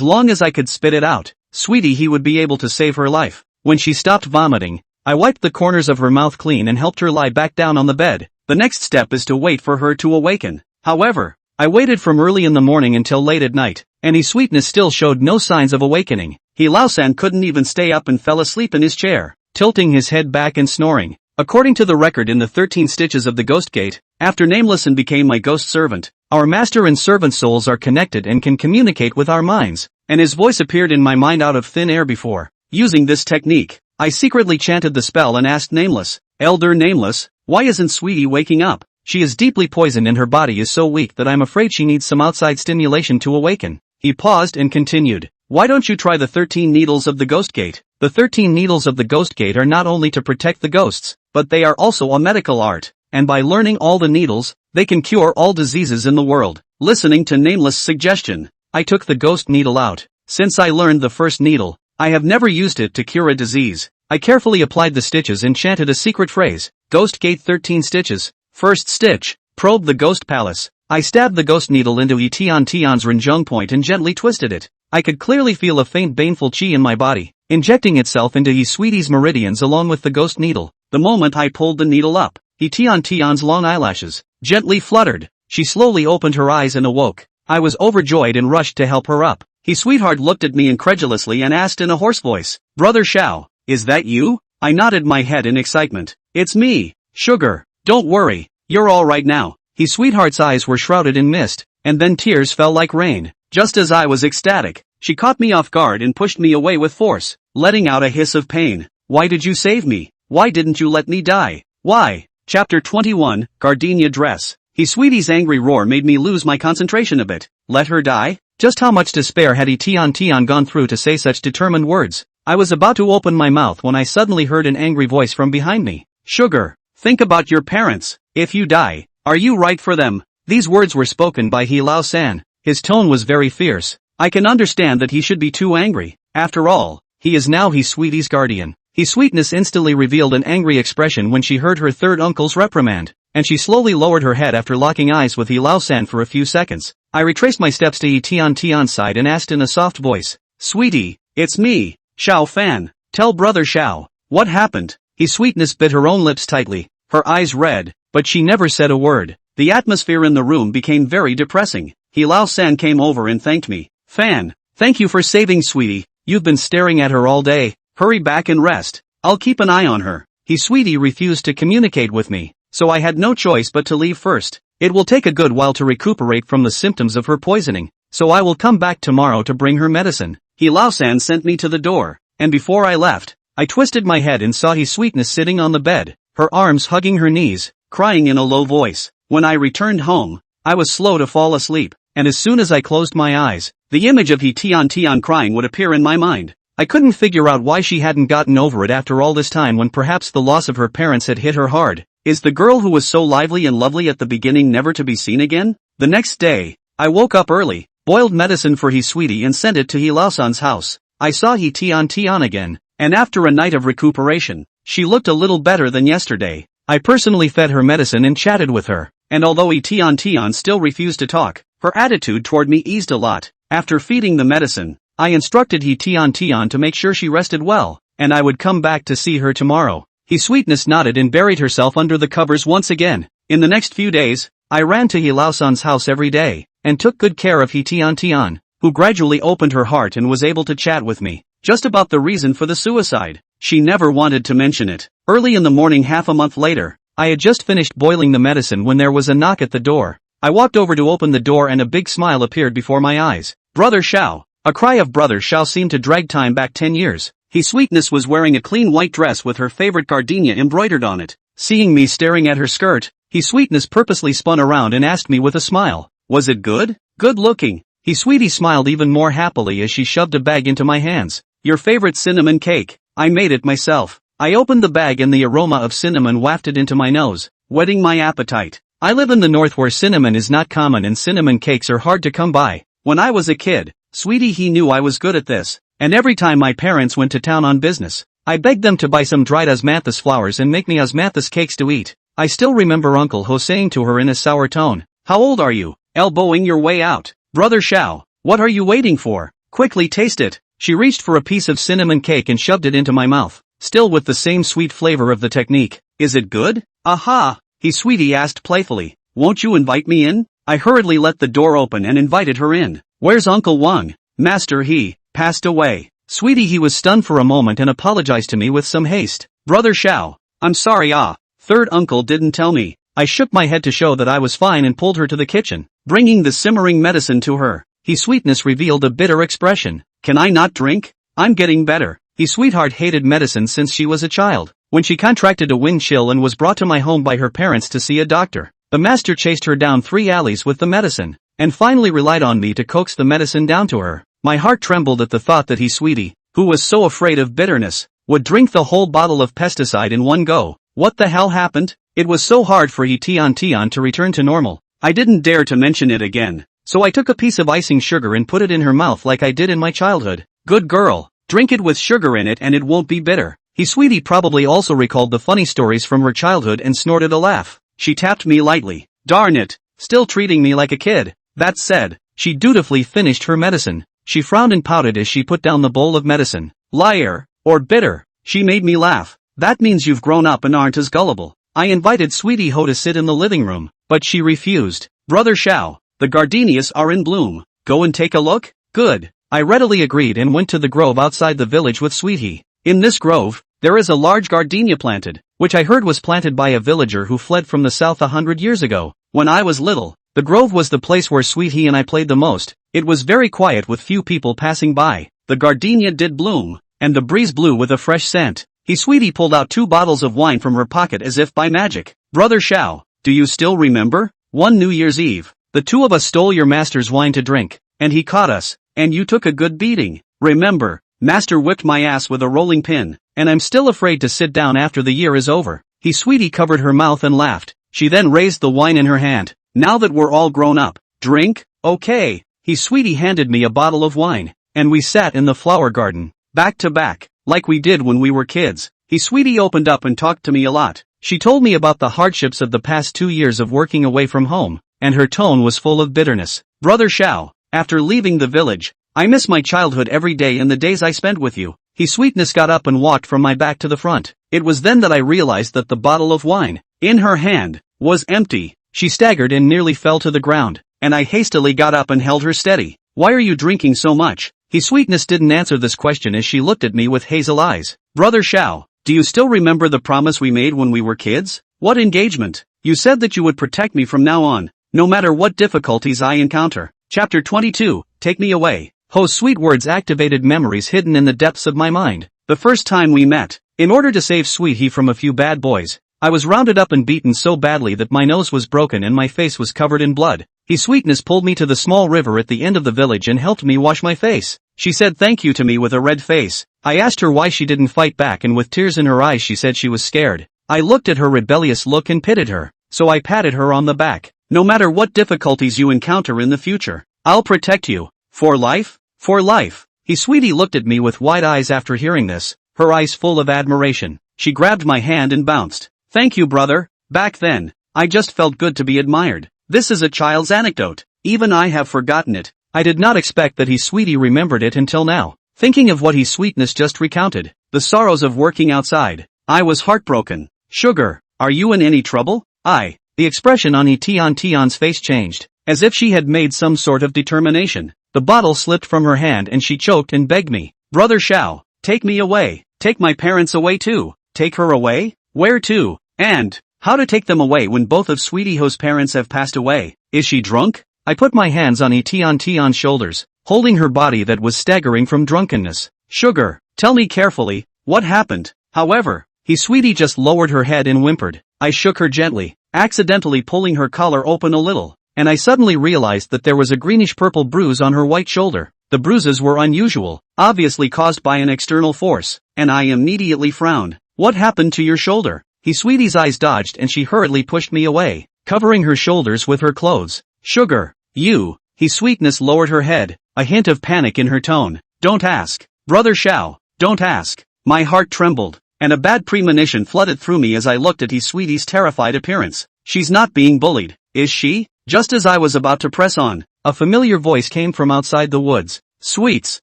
long as I could spit it out, Sweetie he would be able to save her life. When she stopped vomiting, I wiped the corners of her mouth clean and helped her lie back down on the bed. The next step is to wait for her to awaken. However, I waited from early in the morning until late at night, and He Sweetness still showed no signs of awakening. He Laosan couldn't even stay up and fell asleep in his chair, tilting his head back and snoring. According to the record in the 13 Stitches of the Ghost Gate, after Nameless and became my ghost servant, Our master and servant souls are connected and can communicate with our minds, and his voice appeared in my mind out of thin air before. Using this technique, I secretly chanted the spell and asked Nameless, Elder Nameless, why isn't Sweetie waking up? She is deeply poisoned and her body is so weak that I'm afraid she needs some outside stimulation to awaken. He paused and continued, why don't you try the 13 needles of the Ghost Gate? The 13 needles of the Ghost Gate are not only to protect the ghosts, but they are also a medical art, and by learning all the needles, they can cure all diseases in the world. Listening to Nameless' suggestion, I took the ghost needle out. Since I learned the first needle, I have never used it to cure a disease. I carefully applied the stitches and chanted a secret phrase, Ghost Gate 13 stitches. First stitch, probe the ghost palace. I stabbed the ghost needle into Tion's Renjung point and gently twisted it. I could clearly feel a faint baneful chi in my body, injecting itself into Sweetie's meridians along with the ghost needle. The moment I pulled the needle up, Tion's long eyelashes gently fluttered. She slowly opened her eyes and awoke. I was overjoyed and rushed to help her up. Sweetheart looked at me incredulously and asked in a hoarse voice, Brother Xiao, is that you? I nodded my head in excitement. It's me, Sugar. Don't worry, you're all right now. Sweetheart's eyes were shrouded in mist, and then tears fell like rain. Just as I was ecstatic, she caught me off guard and pushed me away with force, letting out a hiss of pain. Why did you save me? Why didn't you let me die? Why? Chapter 21, Gardenia Dress. Sweetie's angry roar made me lose my concentration a bit. Let her die? Just how much despair had Tian gone through to say such determined words? I was about to open my mouth when I suddenly heard an angry voice from behind me. Sugar, think about your parents. If you die, are you right for them? These words were spoken by He Lao San. His tone was very fierce. I can understand that he should be too angry. After all, he is now Sweetie's guardian. Sweetness instantly revealed an angry expression when she heard her third uncle's reprimand, and she slowly lowered her head after locking eyes with He Lao San for a few seconds. I retraced my steps to Tian's side and asked in a soft voice, Sweetie, it's me, Xiao Fan. Tell Brother Xiao, what happened? Sweetness bit her own lips tightly, her eyes red, but she never said a word. The atmosphere in the room became very depressing. He Lao San came over and thanked me. Fan, thank you for saving Sweetie. You've been staring at her all day. Hurry back and rest. I'll keep an eye on her. Sweetie refused to communicate with me, so I had no choice but to leave first. It will take a good while to recuperate from the symptoms of her poisoning, so I will come back tomorrow to bring her medicine. He Lao San sent me to the door, and before I left, I twisted my head and saw Sweetness sitting on the bed, her arms hugging her knees, crying in a low voice. When I returned home, I was slow to fall asleep, and as soon as I closed my eyes, the image of Tian crying would appear in my mind. I couldn't figure out why she hadn't gotten over it after all this time when perhaps the loss of her parents had hit her hard. Is the girl who was so lively and lovely at the beginning never to be seen again? The next day, I woke up early, boiled medicine for Sweetie and sent it to He Lao San's house. I saw Tian again, and after a night of recuperation, she looked a little better than yesterday. I personally fed her medicine and chatted with her, and although Tian still refused to talk, her attitude toward me eased a lot. After feeding the medicine, I instructed Tian to make sure she rested well, and I would come back to see her tomorrow. Sweetness nodded and buried herself under the covers once again. In the next few days, I ran to He Lao San's house every day, and took good care of Tian, who gradually opened her heart and was able to chat with me, just about the reason for the suicide. She never wanted to mention it. Early in the morning half a month later, I had just finished boiling the medicine when there was a knock at the door. I walked over to open the door and a big smile appeared before my eyes. Brother Xiao. A cry of Brother Xiao seemed to drag time back 10 years. Sweetness was wearing a clean white dress with her favorite gardenia embroidered on it. Seeing me staring at her skirt, Sweetness purposely spun around and asked me with a smile, was it good? Good looking. Sweetie smiled even more happily as she shoved a bag into my hands. Your favorite cinnamon cake. I made it myself. I opened the bag and the aroma of cinnamon wafted into my nose, whetting my appetite. I live in the north where cinnamon is not common and cinnamon cakes are hard to come by. When I was a kid, Sweetie knew I was good at this, and every time my parents went to town on business, I begged them to buy some dried osmanthus flowers and make me osmanthus cakes to eat. I still remember Uncle Ho saying to her in a sour tone, how old are you? Elbowing your way out. Brother Xiao, what are you waiting for? Quickly taste it. She reached for a piece of cinnamon cake and shoved it into my mouth, still with the same sweet flavor of the technique. Is it good? Aha! Sweetie asked playfully. Won't you invite me in? I hurriedly let the door open and invited her in. Where's Uncle Wang? Master, he passed away. Sweetie, he was stunned for a moment and apologized to me with some haste. Brother Xiao, I'm sorry, third uncle didn't tell me. I shook my head to show that I was fine and pulled her to the kitchen, bringing the simmering medicine to her. He Sweetness revealed a bitter expression. Can I not drink? I'm getting better. He Sweetheart hated medicine since she was a child. When she contracted a wind chill and was brought to my home by her parents to see a doctor, the master chased her down 3 alleys with the medicine, and finally relied on me to coax the medicine down to her. My heart trembled at the thought that he Sweetie, who was so afraid of bitterness, would drink the whole bottle of pesticide in one go. What the hell happened? It was so hard for He Tian Tian to return to normal. I didn't dare to mention it again, so I took a piece of icing sugar and put it in her mouth like I did in my childhood. Good girl, drink it with sugar in it and it won't be bitter. He Sweetie probably also recalled the funny stories from her childhood and snorted a laugh. She tapped me lightly. Darn it, still treating me like a kid. That said, she dutifully finished her medicine. She frowned and pouted as she put down the bowl of medicine. Liar, or bitter. She made me laugh. That means you've grown up and aren't as gullible. I invited Sweetie Ho to sit in the living room, but she refused. Brother Xiao, the gardenias are in bloom. Go and take a look? Good. I readily agreed and went to the grove outside the village with Sweetie. In this grove, there is a large gardenia planted, which I heard was planted by a villager who fled from the south 100 years ago. When I was little, the grove was the place where Sweetie and I played the most. It was very quiet with few people passing by. The gardenia did bloom, and the breeze blew with a fresh scent. He Sweetie pulled out 2 bottles of wine from her pocket as if by magic. Brother Xiao, do you still remember? One New Year's Eve, the 2 of us stole your master's wine to drink, and he caught us, and you took a good beating. Remember, master whipped my ass with a rolling pin, and I'm still afraid to sit down after the year is over. He Sweetie covered her mouth and laughed. She then raised the wine in her hand. Now that we're all grown up, drink? Okay. He Sweetie handed me a bottle of wine, and we sat in the flower garden, back to back, like we did when we were kids. He Sweetie opened up and talked to me a lot. She told me about the hardships of the past 2 years of working away from home, and her tone was full of bitterness. Brother Xiao, after leaving the village, I miss my childhood every day and the days I spent with you. He Sweetness got up and walked from my back to the front. It was then that I realized that the bottle of wine, in her hand, was empty. She staggered and nearly fell to the ground, and I hastily got up and held her steady. Why are you drinking so much? He Sweetness didn't answer this question as she looked at me with hazel eyes. Brother Xiao, do you still remember the promise we made when we were kids? What engagement? You said that you would protect me from now on, no matter what difficulties I encounter. Chapter 22, Take Me Away. Ho's sweet words activated memories hidden in the depths of my mind. The first time we met, in order to save Sweetie from a few bad boys, I was rounded up and beaten so badly that my nose was broken and my face was covered in blood. He Sweetness pulled me to the small river at the end of the village and helped me wash my face. She said thank you to me with a red face. I asked her why she didn't fight back, and with tears in her eyes she said she was scared. I looked at her rebellious look and pitied her, so I patted her on the back. No matter what difficulties you encounter in the future, I'll protect you. For life? For life. He Sweetie looked at me with wide eyes after hearing this, her eyes full of admiration. She grabbed my hand and bounced. Thank you, brother. Back then, I just felt good to be admired. This is a child's anecdote. Even I have forgotten it. I did not expect that He Sweetie remembered it until now. Thinking of what He Sweetness just recounted, the sorrows of working outside, I was heartbroken. Sugar, are you in any trouble? The expression on He Tian Tian's face changed, as if she had made some sort of determination. The bottle slipped from her hand and she choked and begged me. Brother Xiao, take me away. Take my parents away too. Take her away? Where to? And how to take them away when both of Sweetie Ho's parents have passed away? Is she drunk? I put my hands on He Tian Tian's shoulders, holding her body that was staggering from drunkenness. Sugar, tell me carefully, what happened? However, He Sweetie just lowered her head and whimpered. I shook her gently, accidentally pulling her collar open a little, and I suddenly realized that there was a greenish-purple bruise on her white shoulder. The bruises were unusual, obviously caused by an external force, and I immediately frowned. What happened to your shoulder? He Sweetie's eyes dodged and she hurriedly pushed me away, covering her shoulders with her clothes. Sugar, you. He Sweetness lowered her head, a hint of panic in her tone. Don't ask. Brother Xiao, don't ask. My heart trembled, and a bad premonition flooded through me as I looked at He Sweetie's terrified appearance. She's not being bullied, is she? Just as I was about to press on, a familiar voice came from outside the woods. Sweets,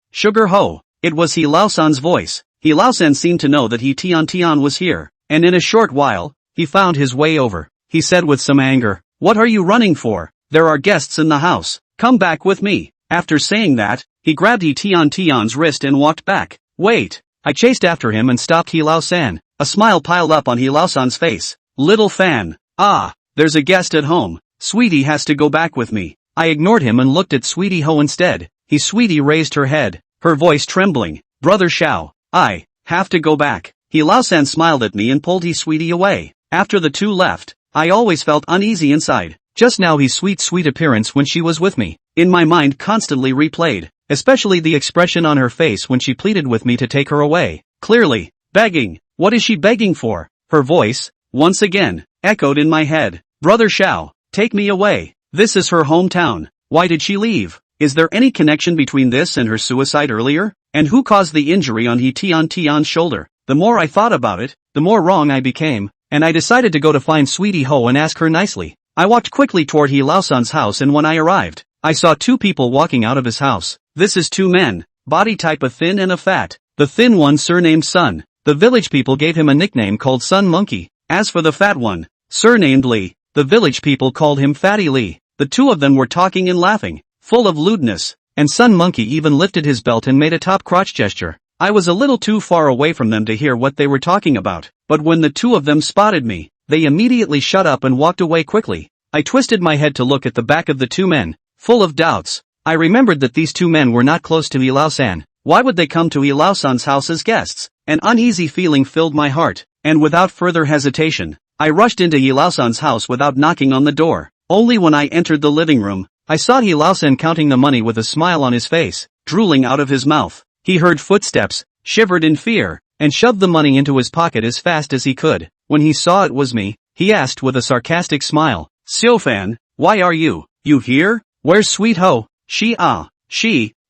Sugar Ho. It was He Laosan's voice. He Laosan seemed to know that He Tian Tian was here, and in a short while, he found his way over. He said with some anger, what are you running for? There are guests in the house. Come back with me. After saying that, he grabbed He Tian Tian's wrist and walked back. Wait. I chased after him and stopped He Laosan. A smile piled up on He Laosan's face. Little fan. Ah, there's a guest at home. Sweetie has to go back with me. I ignored him and looked at Sweetie Ho instead. Sweetie raised her head, her voice trembling. Brother Xiao, I have to go back. Lao-san smiled at me and pulled Sweetie away. After the two left, I always felt uneasy inside. Just now his sweet appearance when she was with me, in my mind constantly replayed, especially the expression on her face when she pleaded with me to take her away. Clearly, begging. What is she begging for? Her voice, once again, echoed in my head. Brother Xiao, take me away. This is her hometown. Why did she leave? Is there any connection between this and her suicide earlier? And who caused the injury on Tian's shoulder? The more I thought about it, the more wrong I became, and I decided to go to find Sweetie Ho and ask her nicely. I walked quickly toward Lao-san's house, and when I arrived, I saw two people walking out of his house. This is two men, body type a thin and a fat. The thin one surnamed Sun. The village people gave him a nickname called Sun Monkey. As for the fat one, surnamed Li, the village people called him Fatty Li. The two of them were talking and laughing, full of lewdness, and Sun Monkey even lifted his belt and made a top crotch gesture. I was a little too far away from them to hear what they were talking about, but when the two of them spotted me, they immediately shut up and walked away quickly. I twisted my head to look at the back of the two men, full of doubts. I remembered that these two men were not close to Lao-san. Why would they come to Lao-san's house as guests? An uneasy feeling filled my heart, and without further hesitation, I rushed into Lao-san's house without knocking on the door. Only when I entered the living room, I saw Lao-san counting the money with a smile on his face, drooling out of his mouth. He heard footsteps, shivered in fear, and shoved the money into his pocket as fast as he could. When he saw it was me, he asked with a sarcastic smile, Xiaofan, why are you here? Where's Sweet Ho? She,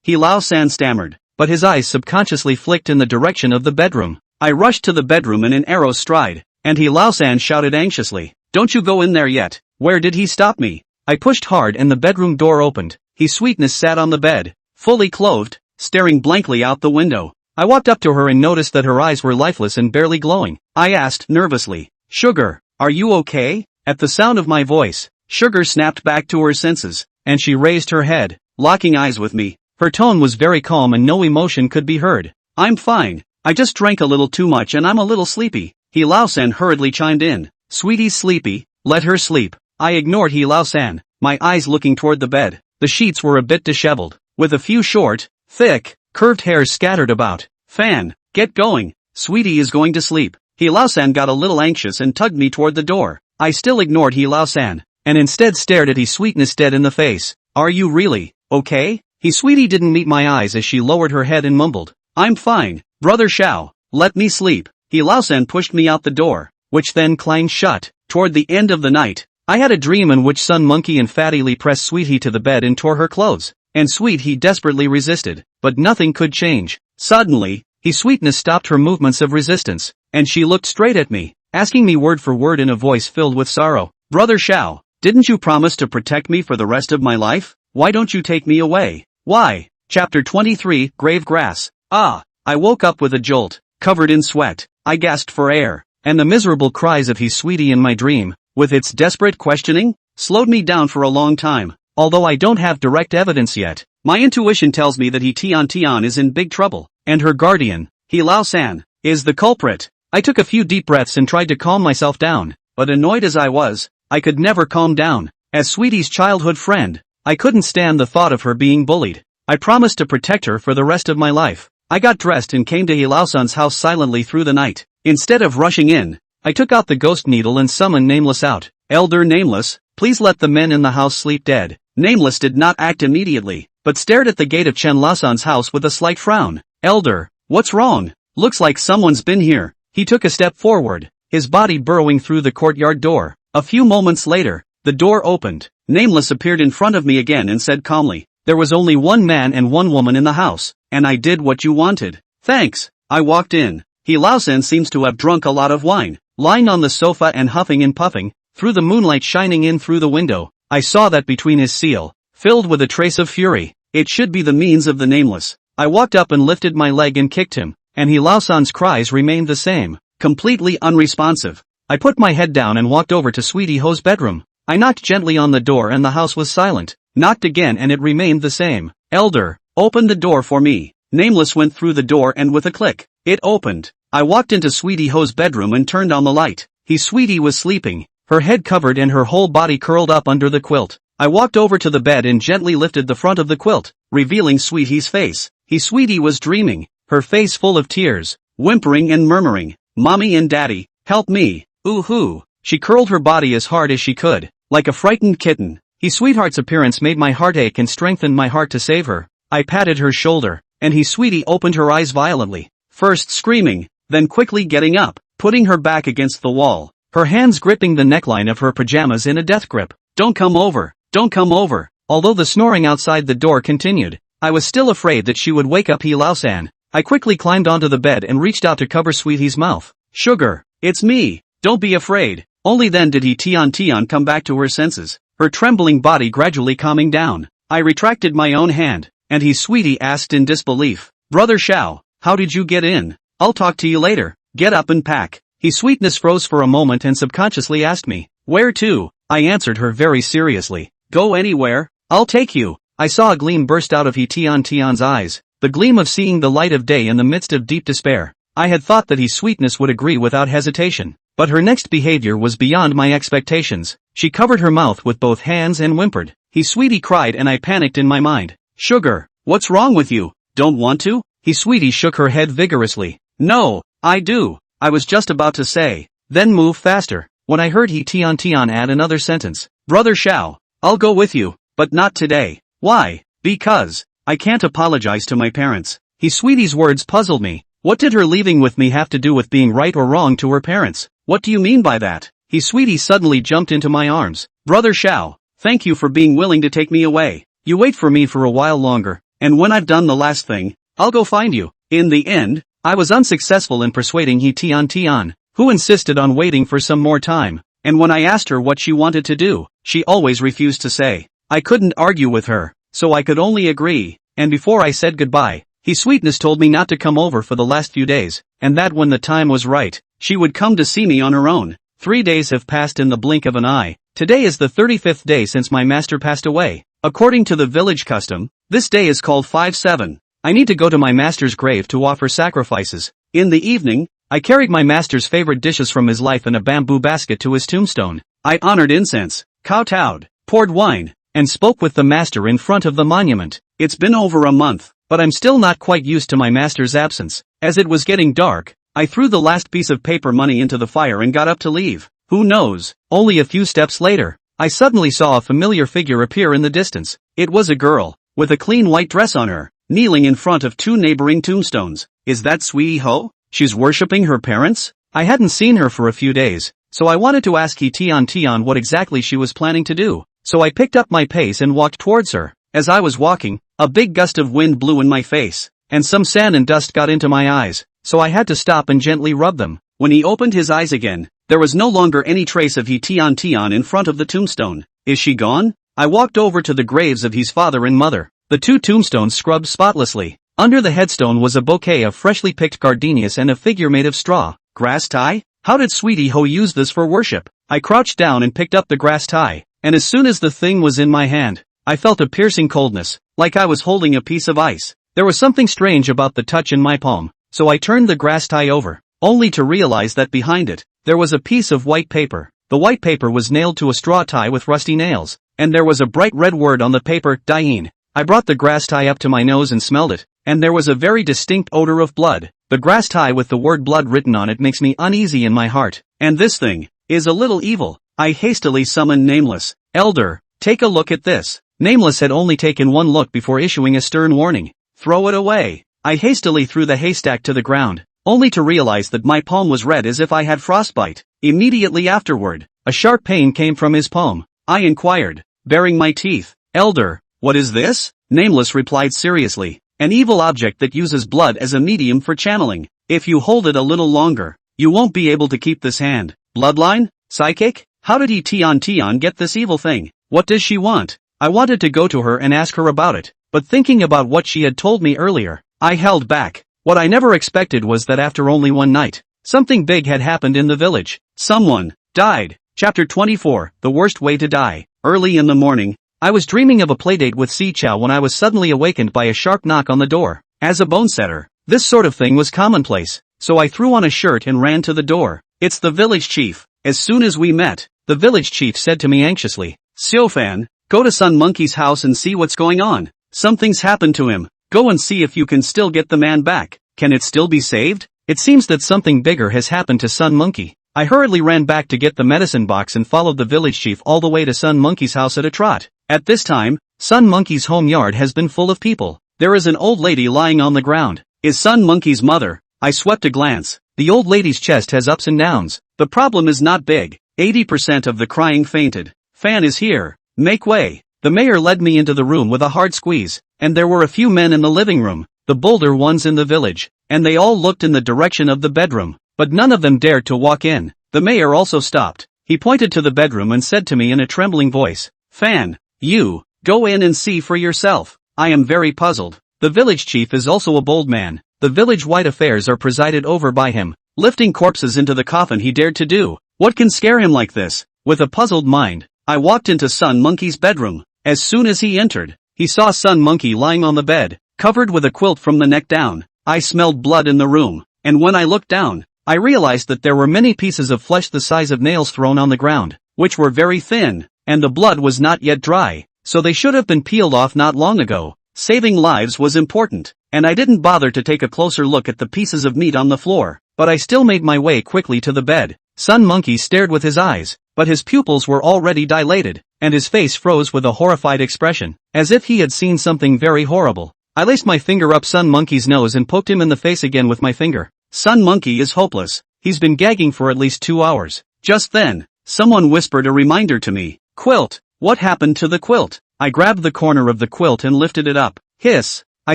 Lao-san stammered, but his eyes subconsciously flicked in the direction of the bedroom. I rushed to the bedroom in an arrow's stride, and Lao-san shouted anxiously, don't you go in there yet. Where did he stop me? I pushed hard and the bedroom door opened. His sweetness sat on the bed, fully clothed, staring blankly out the window. I walked up to her and noticed that her eyes were lifeless and barely glowing. I asked nervously, Sugar, are you okay? At the sound of my voice, Sugar snapped back to her senses, and she raised her head, locking eyes with me. Her tone was very calm and no emotion could be heard. I'm fine. I just drank a little too much and I'm a little sleepy. Lao-san hurriedly chimed in. Sweetie's sleepy, let her sleep. I ignored Lao-san, my eyes looking toward the bed. The sheets were a bit disheveled, with a few short, thick, curved hairs scattered about. Fan, get going. Sweetie is going to sleep. Lao-san got a little anxious and tugged me toward the door. I still ignored Lao-san, and instead stared at his sweetness dead in the face. Are you really okay? Sweetie didn't meet my eyes as she lowered her head and mumbled, I'm fine, Brother Xiao, let me sleep. Lao-san pushed me out the door, which then clanged shut. Toward the end of the night, I had a dream in which Sun Monkey and Fatty Lee pressed Sweetie to the bed and tore her clothes, and Sweetie desperately resisted, but nothing could change. Suddenly, Sweetness stopped her movements of resistance, and she looked straight at me, asking me word for word in a voice filled with sorrow, Brother Xiao, didn't you promise to protect me for the rest of my life? Why don't you take me away? Why? Chapter 23, Grave Grass. I woke up with a jolt, covered in sweat. I gasped for air, and the miserable cries of Sweetie in my dream, with its desperate questioning, slowed me down for a long time. Although I don't have direct evidence yet, my intuition tells me that Tian is in big trouble, and her guardian, Lao-san, is the culprit. I took a few deep breaths and tried to calm myself down, but annoyed as I was, I could never calm down. As Sweetie's childhood friend, I couldn't stand the thought of her being bullied. I promised to protect her for the rest of my life. I got dressed and came to Lao-san's house silently through the night. Instead of rushing in, I took out the ghost needle and summoned Nameless out. Elder Nameless, please let the men in the house sleep dead. Nameless did not act immediately, but stared at the gate of Chen Lasan's house with a slight frown. Elder, what's wrong? Looks like someone's been here. He took a step forward, his body burrowing through the courtyard door. A few moments later, the door opened. Nameless appeared in front of me again and said calmly, there was only one man and one woman in the house, and I did what you wanted. Thanks. I walked in. Lao-san seems to have drunk a lot of wine. Lying on the sofa and huffing and puffing, through the moonlight shining in through the window, I saw that between his seal, filled with a trace of fury. It should be the means of the Nameless. I walked up and lifted my leg and kicked him, and Lao-san's cries remained the same, completely unresponsive. I put my head down and walked over to Sweetie Ho's bedroom. I knocked gently on the door and the house was silent. Knocked again and it remained the same. Elder, open the door for me. Nameless went through the door and with a click, it opened. I walked into Sweetie Ho's bedroom and turned on the light. Sweetie was sleeping, her head covered and her whole body curled up under the quilt. I walked over to the bed and gently lifted the front of the quilt, revealing Sweetie's face. Sweetie was dreaming, her face full of tears, whimpering and murmuring, "Mommy and Daddy, help me, ooh-hoo." She curled her body as hard as she could, like a frightened kitten. Sweetheart's appearance made my heart ache and strengthened my heart to save her. I patted her shoulder, and Sweetie opened her eyes violently, first screaming, then quickly getting up, putting her back against the wall, her hands gripping the neckline of her pajamas in a death grip. "Don't come over, don't come over." Although the snoring outside the door continued, I was still afraid that she would wake up Lao-san. I quickly climbed onto the bed and reached out to cover Sweetie's mouth. "Sugar, it's me, don't be afraid." Only then did Tian come back to her senses, her trembling body gradually calming down. I retracted my own hand, and Sweetie asked in disbelief, "Brother Xiao, how did you get in?" "I'll talk to you later, get up and pack." Sweetness froze for a moment and subconsciously asked me, "Where to?" I answered her very seriously, "Go anywhere, I'll take you." I saw a gleam burst out of Tian's eyes, the gleam of seeing the light of day in the midst of deep despair. I had thought that Sweetness would agree without hesitation, but her next behavior was beyond my expectations. She covered her mouth with both hands and whimpered. Sweetie cried and I panicked in my mind. "Sugar, what's wrong with you? Don't want to?" Sweetie shook her head vigorously. "No, I do." I was just about to say, "Then move faster," when I heard Tian add another sentence. "Brother Xiao, I'll go with you, but not today." "Why?" "Because I can't apologize to my parents." Sweetie's words puzzled me. What did her leaving with me have to do with being right or wrong to her parents? "What do you mean by that?" Sweetie suddenly jumped into my arms. "Brother Xiao, thank you for being willing to take me away. You wait for me for a while longer, and when I've done the last thing, I'll go find you." In the end, I was unsuccessful in persuading Tian, who insisted on waiting for some more time, and when I asked her what she wanted to do, she always refused to say. I couldn't argue with her, so I could only agree, and before I said goodbye, Sweetness told me not to come over for the last few days, and that when the time was right, she would come to see me on her own. 3 days have passed in the blink of an eye. Today is the 35th day since my master passed away. According to the village custom, this day is called 5/7. I need to go to my master's grave to offer sacrifices. In the evening, I carried my master's favorite dishes from his life in a bamboo basket to his tombstone. I honored incense, kowtowed, poured wine, and spoke with the master in front of the monument. It's been over a month, but I'm still not quite used to my master's absence. As it was getting dark, I threw the last piece of paper money into the fire and got up to leave. Who knows? Only a few steps later, I suddenly saw a familiar figure appear in the distance. It was a girl, with a clean white dress on her, kneeling in front of 2 neighboring tombstones. Is that Sweetie Ho? She's worshipping her parents? I hadn't seen her for a few days, so I wanted to ask Tian what exactly she was planning to do. So I picked up my pace and walked towards her. As I was walking, a big gust of wind blew in my face, and some sand and dust got into my eyes, so I had to stop and gently rub them. When he opened his eyes again, there was no longer any trace of Tian in front of the tombstone. Is she gone? I walked over to the graves of his father and mother. The 2 tombstones scrubbed spotlessly. Under the headstone was a bouquet of freshly picked gardenias and a figure made of straw. Grass tie? How did Sweetie Ho use this for worship? I crouched down and picked up the grass tie, and as soon as the thing was in my hand, I felt a piercing coldness, like I was holding a piece of ice. There was something strange about the touch in my palm, so I turned the grass tie over, only to realize that behind it, there was a piece of white paper. The white paper was nailed to a straw tie with rusty nails, and there was a bright red word on the paper, Dain. I brought the grass tie up to my nose and smelled it, and there was a very distinct odor of blood. The grass tie with the word blood written on it makes me uneasy in my heart, and this thing is a little evil. I hastily summoned Nameless. Elder, take a look at this. Nameless had only taken one look before issuing a stern warning. Throw it away. I hastily threw the haystack to the ground, only to realize that my palm was red as if I had frostbite. Immediately afterward, a sharp pain came from his palm. I inquired, baring my teeth. Elder, what is this? Nameless replied seriously. An evil object that uses blood as a medium for channeling. If you hold it a little longer, you won't be able to keep this hand. Bloodline? Psychic? How did Tian get this evil thing? What does she want? I wanted to go to her and ask her about it, but thinking about what she had told me earlier, I held back. What I never expected was that after only one night, something big had happened in the village. Someone died. Chapter 24, The Worst Way to Die. Early in the morning, I was dreaming of a playdate with Si Chow when I was suddenly awakened by a sharp knock on the door. As a bone setter, this sort of thing was commonplace, so I threw on a shirt and ran to the door. It's the village chief. As soon as we met, the village chief said to me anxiously. Xiaofan, go to Sun Monkey's house and see what's going on. Something's happened to him. Go and see if you can still get the man back. Can it still be saved? It seems that something bigger has happened to Sun Monkey. I hurriedly ran back to get the medicine box and followed the village chief all the way to Sun Monkey's house at a trot. At this time, Sun Monkey's home yard has been full of people. There is an old lady lying on the ground. Is Sun Monkey's mother? I swept a glance. The old lady's chest has ups and downs. The problem is not big. 80% of the crying fainted. Fan is here. Make way. The mayor led me into the room with a hard squeeze, and there were a few men in the living room, the bolder ones in the village, and they all looked in the direction of the bedroom, but none of them dared to walk in. The mayor also stopped. He pointed to the bedroom and said to me in a trembling voice, Fan, you, go in and see for yourself. I am very puzzled. The village chief is also a bold man. The village-wide affairs are presided over by him. Lifting corpses into the coffin he dared to do. What can scare him like this? With a puzzled mind, I walked into Sun Monkey's bedroom. As soon as he entered, he saw Sun Monkey lying on the bed, covered with a quilt from the neck down. I smelled blood in the room, and when I looked down, I realized that there were many pieces of flesh the size of nails thrown on the ground, which were very thin, and the blood was not yet dry, so they should have been peeled off not long ago. Saving lives was important, and I didn't bother to take a closer look at the pieces of meat on the floor, but I still made my way quickly to the bed. Sun Monkey stared with his eyes, but his pupils were already dilated, and his face froze with a horrified expression, as if he had seen something very horrible. I laced my finger up Sun Monkey's nose and poked him in the face again with my finger. Sun Monkey is hopeless. He's been gagging for at least 2 hours. Just then, someone whispered a reminder to me. Quilt! What happened to the quilt? I grabbed the corner of the quilt and lifted it up. Hiss! I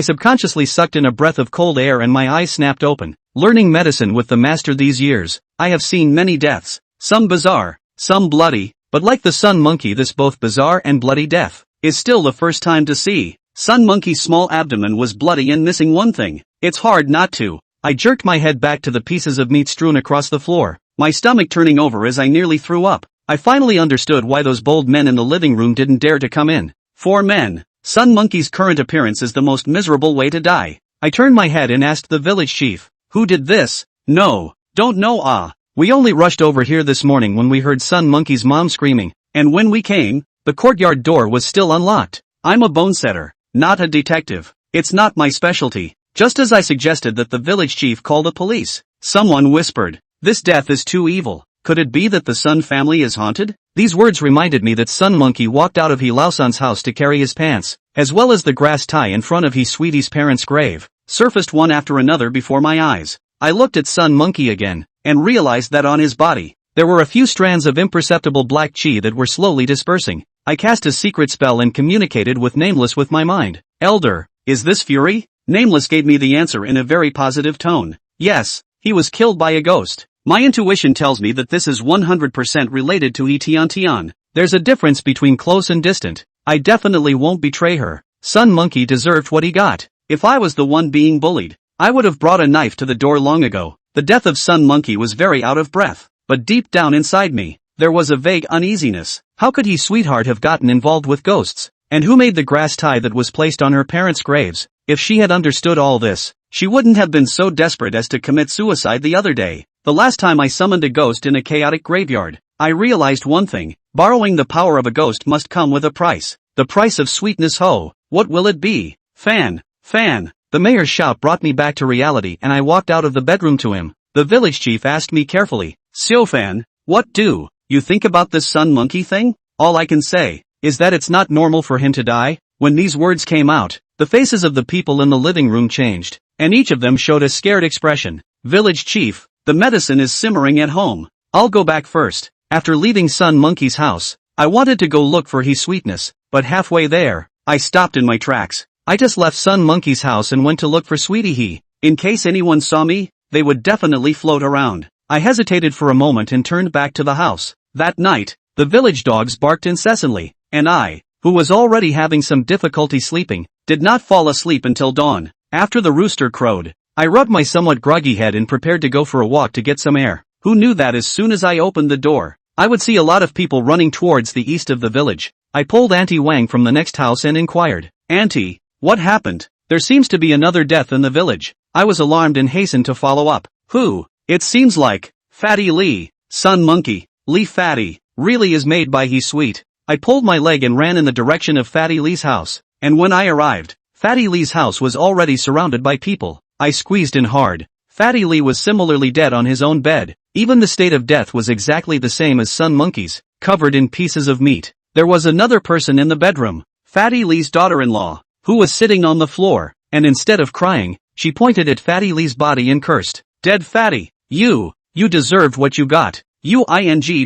subconsciously sucked in a breath of cold air and my eyes snapped open. Learning medicine with the master these years, I have seen many deaths. Some bizarre, some bloody, but like the Sun Monkey, this both bizarre and bloody death is still the first time to see. Sun Monkey's small abdomen was bloody and missing one thing. It's hard not to. I jerked my head back to the pieces of meat strewn across the floor, my stomach turning over as I nearly threw up. I finally understood why those bold men in the living room didn't dare to come in. 4 men. Sun Monkey's current appearance is the most miserable way to die. I turned my head and asked the village chief, who did this? No, don't know. We only rushed over here this morning when we heard Sun Monkey's mom screaming, and when we came, the courtyard door was still unlocked. I'm a bone setter, not a detective. It's not my specialty. Just as I suggested that the village chief call the police, someone whispered, this death is too evil. Could it be that the Sun family is haunted? These words reminded me that Sun Monkey walked out of He Lao-san's house to carry his pants, as well as the grass tie in front of He Sweetie's parents' grave, surfaced one after another before my eyes. I looked at Sun Monkey again, and realized that on his body, there were a few strands of imperceptible black chi that were slowly dispersing. I cast a secret spell and communicated with Nameless with my mind. Elder, is this Fury? Nameless gave me the answer in a very positive tone. Yes, he was killed by a ghost. My intuition tells me that this is 100% related to Tian. There's a difference between close and distant. I definitely won't betray her. Sun Monkey deserved what he got. If I was the one being bullied, I would have brought a knife to the door long ago. The death of Sun Monkey was very out of breath, but deep down inside me, there was a vague uneasiness. How could he sweetheart have gotten involved with ghosts? And who made the grass tie that was placed on her parents' graves? If she had understood all this, she wouldn't have been so desperate as to commit suicide the other day. The last time I summoned a ghost in a chaotic graveyard, I realized one thing. Borrowing the power of a ghost must come with a price. The price of sweetness. What will it be? Fan. The mayor's shout brought me back to reality and I walked out of the bedroom to him. The village chief asked me carefully, Xiaofan, what do you think about this Sun Monkey thing? All I can say is that it's not normal for him to die. When these words came out, the faces of the people in the living room changed, and each of them showed a scared expression. Village chief, the medicine is simmering at home. I'll go back first. After leaving Sun Monkey's house, I wanted to go look for He Sweetness, but halfway there, I stopped in my tracks. I just left Sun Monkey's house and went to look for Sweetie He. In case anyone saw me, they would definitely float around. I hesitated for a moment and turned back to the house. That night, the village dogs barked incessantly, and I, who was already having some difficulty sleeping, did not fall asleep until dawn. After the rooster crowed, I rubbed my somewhat groggy head and prepared to go for a walk to get some air. Who knew that as soon as I opened the door, I would see a lot of people running towards the east of the village. I pulled Auntie Wang from the next house and inquired, Auntie, what happened? There seems to be another death in the village. I was alarmed and hastened to follow up. Who? It seems like Fatty Lee, Sun Monkey, Lee Fatty, really is made by he sweet. I pulled my leg and ran in the direction of Fatty Lee's house, and when I arrived, Fatty Lee's house was already surrounded by people. I squeezed in hard. Fatty Lee was similarly dead on his own bed. Even the state of death was exactly the same as Sun Monkey's, covered in pieces of meat. There was another person in the bedroom, Fatty Lee's daughter-in-law, who was sitting on the floor, and instead of crying, she pointed at Fatty Lee's body and cursed. Dead Fatty, you deserved what you got. You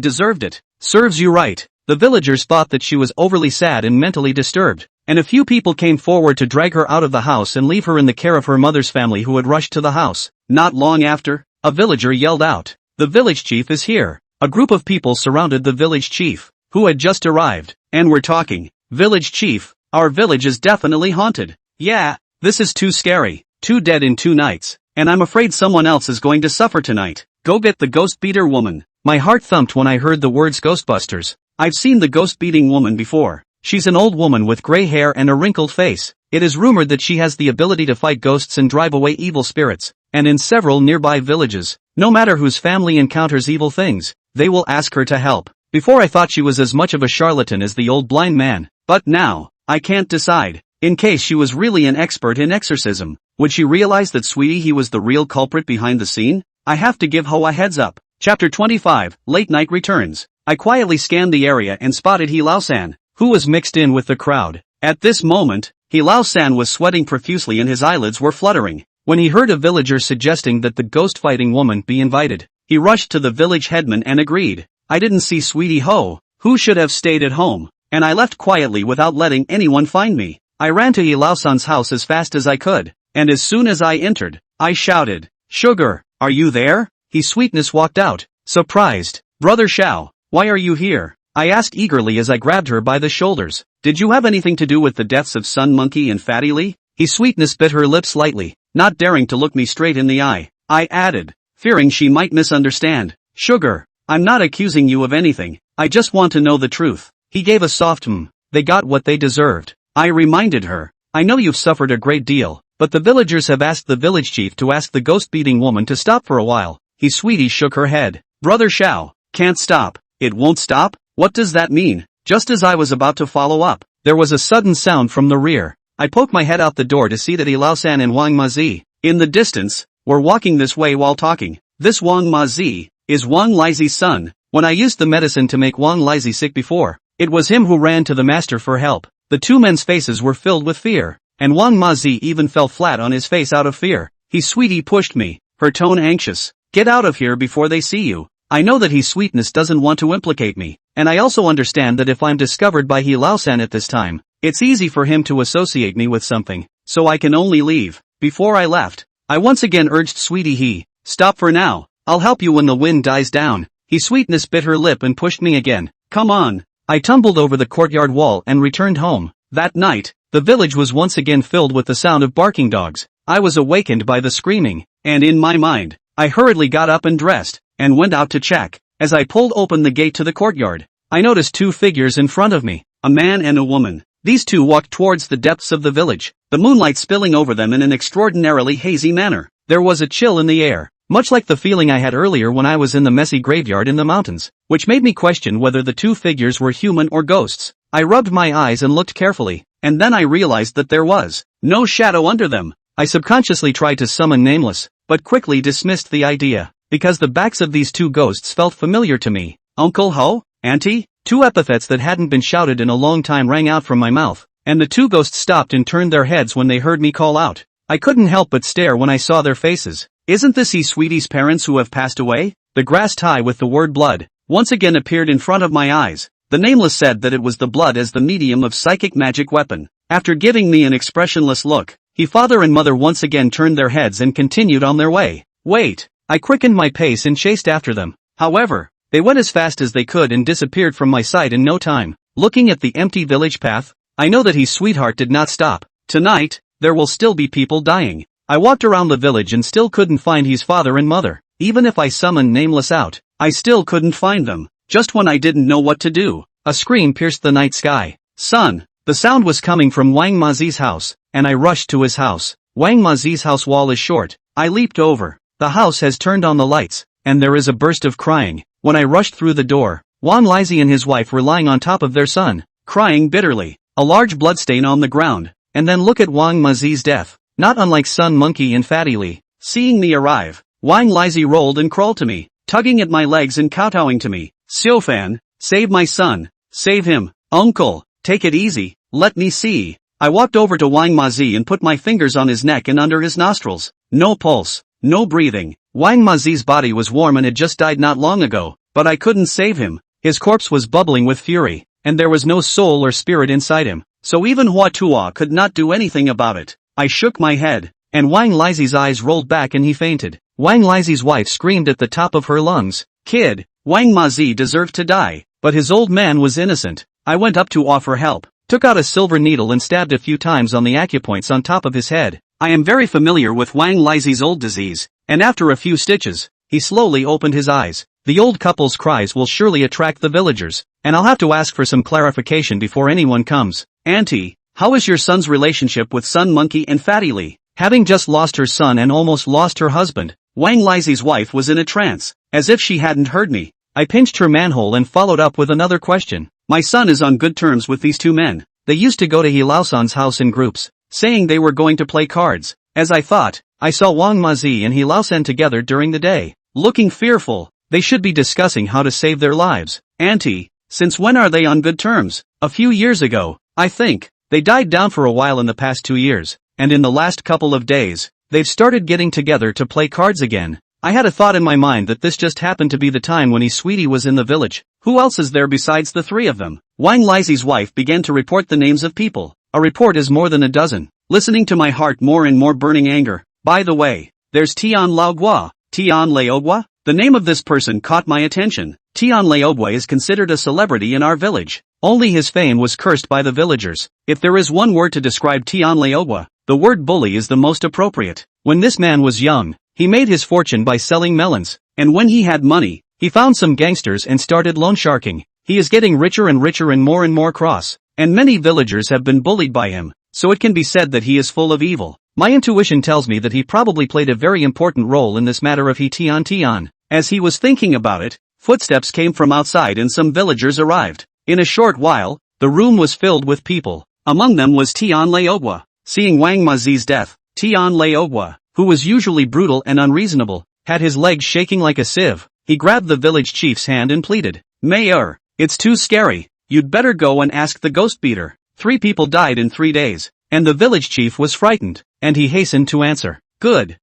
deserved it. Serves you right. The villagers thought that she was overly sad and mentally disturbed, and a few people came forward to drag her out of the house and leave her in the care of her mother's family, who had rushed to the house. Not long after, a villager yelled out, "The village chief is here." A group of people surrounded the village chief, who had just arrived, and were talking. "Village chief, our village is definitely haunted. Yeah, this is too scary. 2 dead in 2 nights, and I'm afraid someone else is going to suffer tonight. Go get the ghost beater woman." My heart thumped when I heard the words Ghostbusters. I've seen the ghost-beating woman before. She's an old woman with gray hair and a wrinkled face. It is rumored that she has the ability to fight ghosts and drive away evil spirits, and in several nearby villages, no matter whose family encounters evil things, they will ask her to help. Before I thought she was as much of a charlatan as the old blind man, but now, I can't decide. In case she was really an expert in exorcism, would she realize that Sweetie he was the real culprit behind the scene? I have to give Ho a heads up. Chapter 25, Late Night Returns. I quietly scanned the area and spotted He Lao-san, who was mixed in with the crowd. At this moment, He Lao-san was sweating profusely and his eyelids were fluttering. When he heard a villager suggesting that the ghost-fighting woman be invited, he rushed to the village headman and agreed. I didn't see Sweetie Ho, who should have stayed at home, and I left quietly without letting anyone find me. I ran to He Lao-san's house as fast as I could, and as soon as I entered, I shouted, "Sugar, are you there?" He Sweetness walked out, surprised. "Brother Xiao, why are you here?" I asked eagerly as I grabbed her by the shoulders. "Did you have anything to do with the deaths of Sun Monkey and Fatty Lee?" He Sweetness bit her lip slightly, not daring to look me straight in the eye. I added, fearing she might misunderstand, "Sugar, I'm not accusing you of anything, I just want to know the truth." He gave a soft They got what they deserved. I reminded her, "I know you've suffered a great deal, but the villagers have asked the village chief to ask the ghost-beating woman to stop for a while." He Sweetie shook her head. "Brother Xiao, can't stop. It won't stop? What does that mean?" Just as I was about to follow up, there was a sudden sound from the rear. I poked my head out the door to see that He Lao-san and Wang Mazi, in the distance, were walking this way while talking. This Wang Mazi is Wang Lizi's son. When I used the medicine to make Wang Lizi sick before, it was him who ran to the master for help. The two men's faces were filled with fear, and Wang Mazi even fell flat on his face out of fear. He Sweetie pushed me, her tone anxious. "Get out of here before they see you." I know that He Sweetness doesn't want to implicate me, and I also understand that if I'm discovered by He Lao-san at this time, it's easy for him to associate me with something, so I can only leave. Before I left, I once again urged Sweetie stop for now, I'll help you when the wind dies down. He Sweetness bit her lip and pushed me again. "Come on." I tumbled over the courtyard wall and returned home. That night, the village was once again filled with the sound of barking dogs. I was awakened by the screaming, and in my mind, I hurriedly got up and dressed, and went out to check. As I pulled open the gate to the courtyard, I noticed 2 figures in front of me, a man and a woman. These 2 walked towards the depths of the village, the moonlight spilling over them in an extraordinarily hazy manner. There was a chill in the air, much like the feeling I had earlier when I was in the messy graveyard in the mountains, which made me question whether the 2 figures were human or ghosts. I rubbed my eyes and looked carefully, and then I realized that there was no shadow under them. I subconsciously tried to summon Nameless, but quickly dismissed the idea, because the backs of these 2 ghosts felt familiar to me. "Uncle Ho? Auntie?" 2 epithets that hadn't been shouted in a long time rang out from my mouth, and the 2 ghosts stopped and turned their heads when they heard me call out. I couldn't help but stare when I saw their faces. Isn't this He Sweetie's parents who have passed away? The grass tie with the word blood once again appeared in front of my eyes. The Nameless said that it was the blood as the medium of psychic magic weapon. After giving me an expressionless look, he father and mother once again turned their heads and continued on their way. Wait! I quickened my pace and chased after them. However, they went as fast as they could and disappeared from my sight in no time. Looking at the empty village path, I know that His sweetheart did not stop. Tonight, there will still be people dying. I walked around the village and still couldn't find his father and mother. Even if I summoned Nameless out, I still couldn't find them. Just when I didn't know what to do, a scream pierced the night sky. "Son!" The sound was coming from Wang Mazi's house, and I rushed to his house. Wang Mazi's house wall is short. I leaped over. The house has turned on the lights, and there is a burst of crying. When I rushed through the door, Wang Lizhi and his wife were lying on top of their son, crying bitterly. A large bloodstain on the ground. And then look at Wang Mazi's death. Not unlike Sun Monkey and Fatty Li. Seeing me arrive, Wang Lizhi rolled and crawled to me, tugging at my legs and kowtowing to me. Xiaofan, save my son. Save him. Uncle, take it easy, let me see. I walked over to Wang Mazi and put my fingers on his neck and under his nostrils. No pulse, no breathing. Wang Mazi's body was warm and had just died not long ago, but I couldn't save him. His corpse was bubbling with fury, and there was no soul or spirit inside him, so even Hua Tuo could not do anything about it. I shook my head, and Wang Lizhi's eyes rolled back and he fainted. Wang Lizhi's wife screamed at the top of her lungs. Kid, Wang Mazi deserved to die, but his old man was innocent. I went up to offer help, took out a silver needle and stabbed a few times on the acupoints on top of his head. I am very familiar with Wang Lizhi's old disease, and after a few stitches, he slowly opened his eyes. The old couple's cries will surely attract the villagers, and I'll have to ask for some clarification before anyone comes. Auntie, how is your son's relationship with Sun Monkey and Fatty Li? Having just lost her son and almost lost her husband, Wang Lizhi's wife was in a trance, as if she hadn't heard me. I pinched her manhole and followed up with another question. My son is on good terms with these two men. They used to go to Hilao-san's house in groups, saying they were going to play cards. As I thought, I saw Wang Mazi and Hilao-san together during the day, looking fearful. They should be discussing how to save their lives. Auntie, since when are they on good terms? A few years ago, I think. They died down for a while in the past 2 years, and in the last couple of days, they've started getting together to play cards again. I had a thought in my mind that this just happened to be the time when his sweetie was in the village. Who else is there besides the three of them? Wang Lizhi's wife began to report the names of people. A report is more than a dozen. Listening to my heart more and more burning anger. By the way, there's Tian Laogua. Tian Laogua? The name of this person caught my attention. Tian Laogua is considered a celebrity in our village. Only his fame was cursed by the villagers. If there is one word to describe Tian Laogua, the word bully is the most appropriate. When this man was young, he made his fortune by selling melons, and when he had money, he found some gangsters and started loan sharking. He is getting richer and more cross, and many villagers have been bullied by him, so it can be said that he is full of evil. My intuition tells me that he probably played a very important role in this matter of Tian. As he was thinking about it, footsteps came from outside and some villagers arrived. In a short while, the room was filled with people. Among them was Tian Laogua. Seeing Wang Mazi's death, Tian Laogua, who was usually brutal and unreasonable, had his legs shaking like a sieve. He grabbed the village chief's hand and pleaded, Mayor, it's too scary. You'd better go and ask the ghost beater. 3 people died in 3 days, and the village chief was frightened, and he hastened to answer. Good.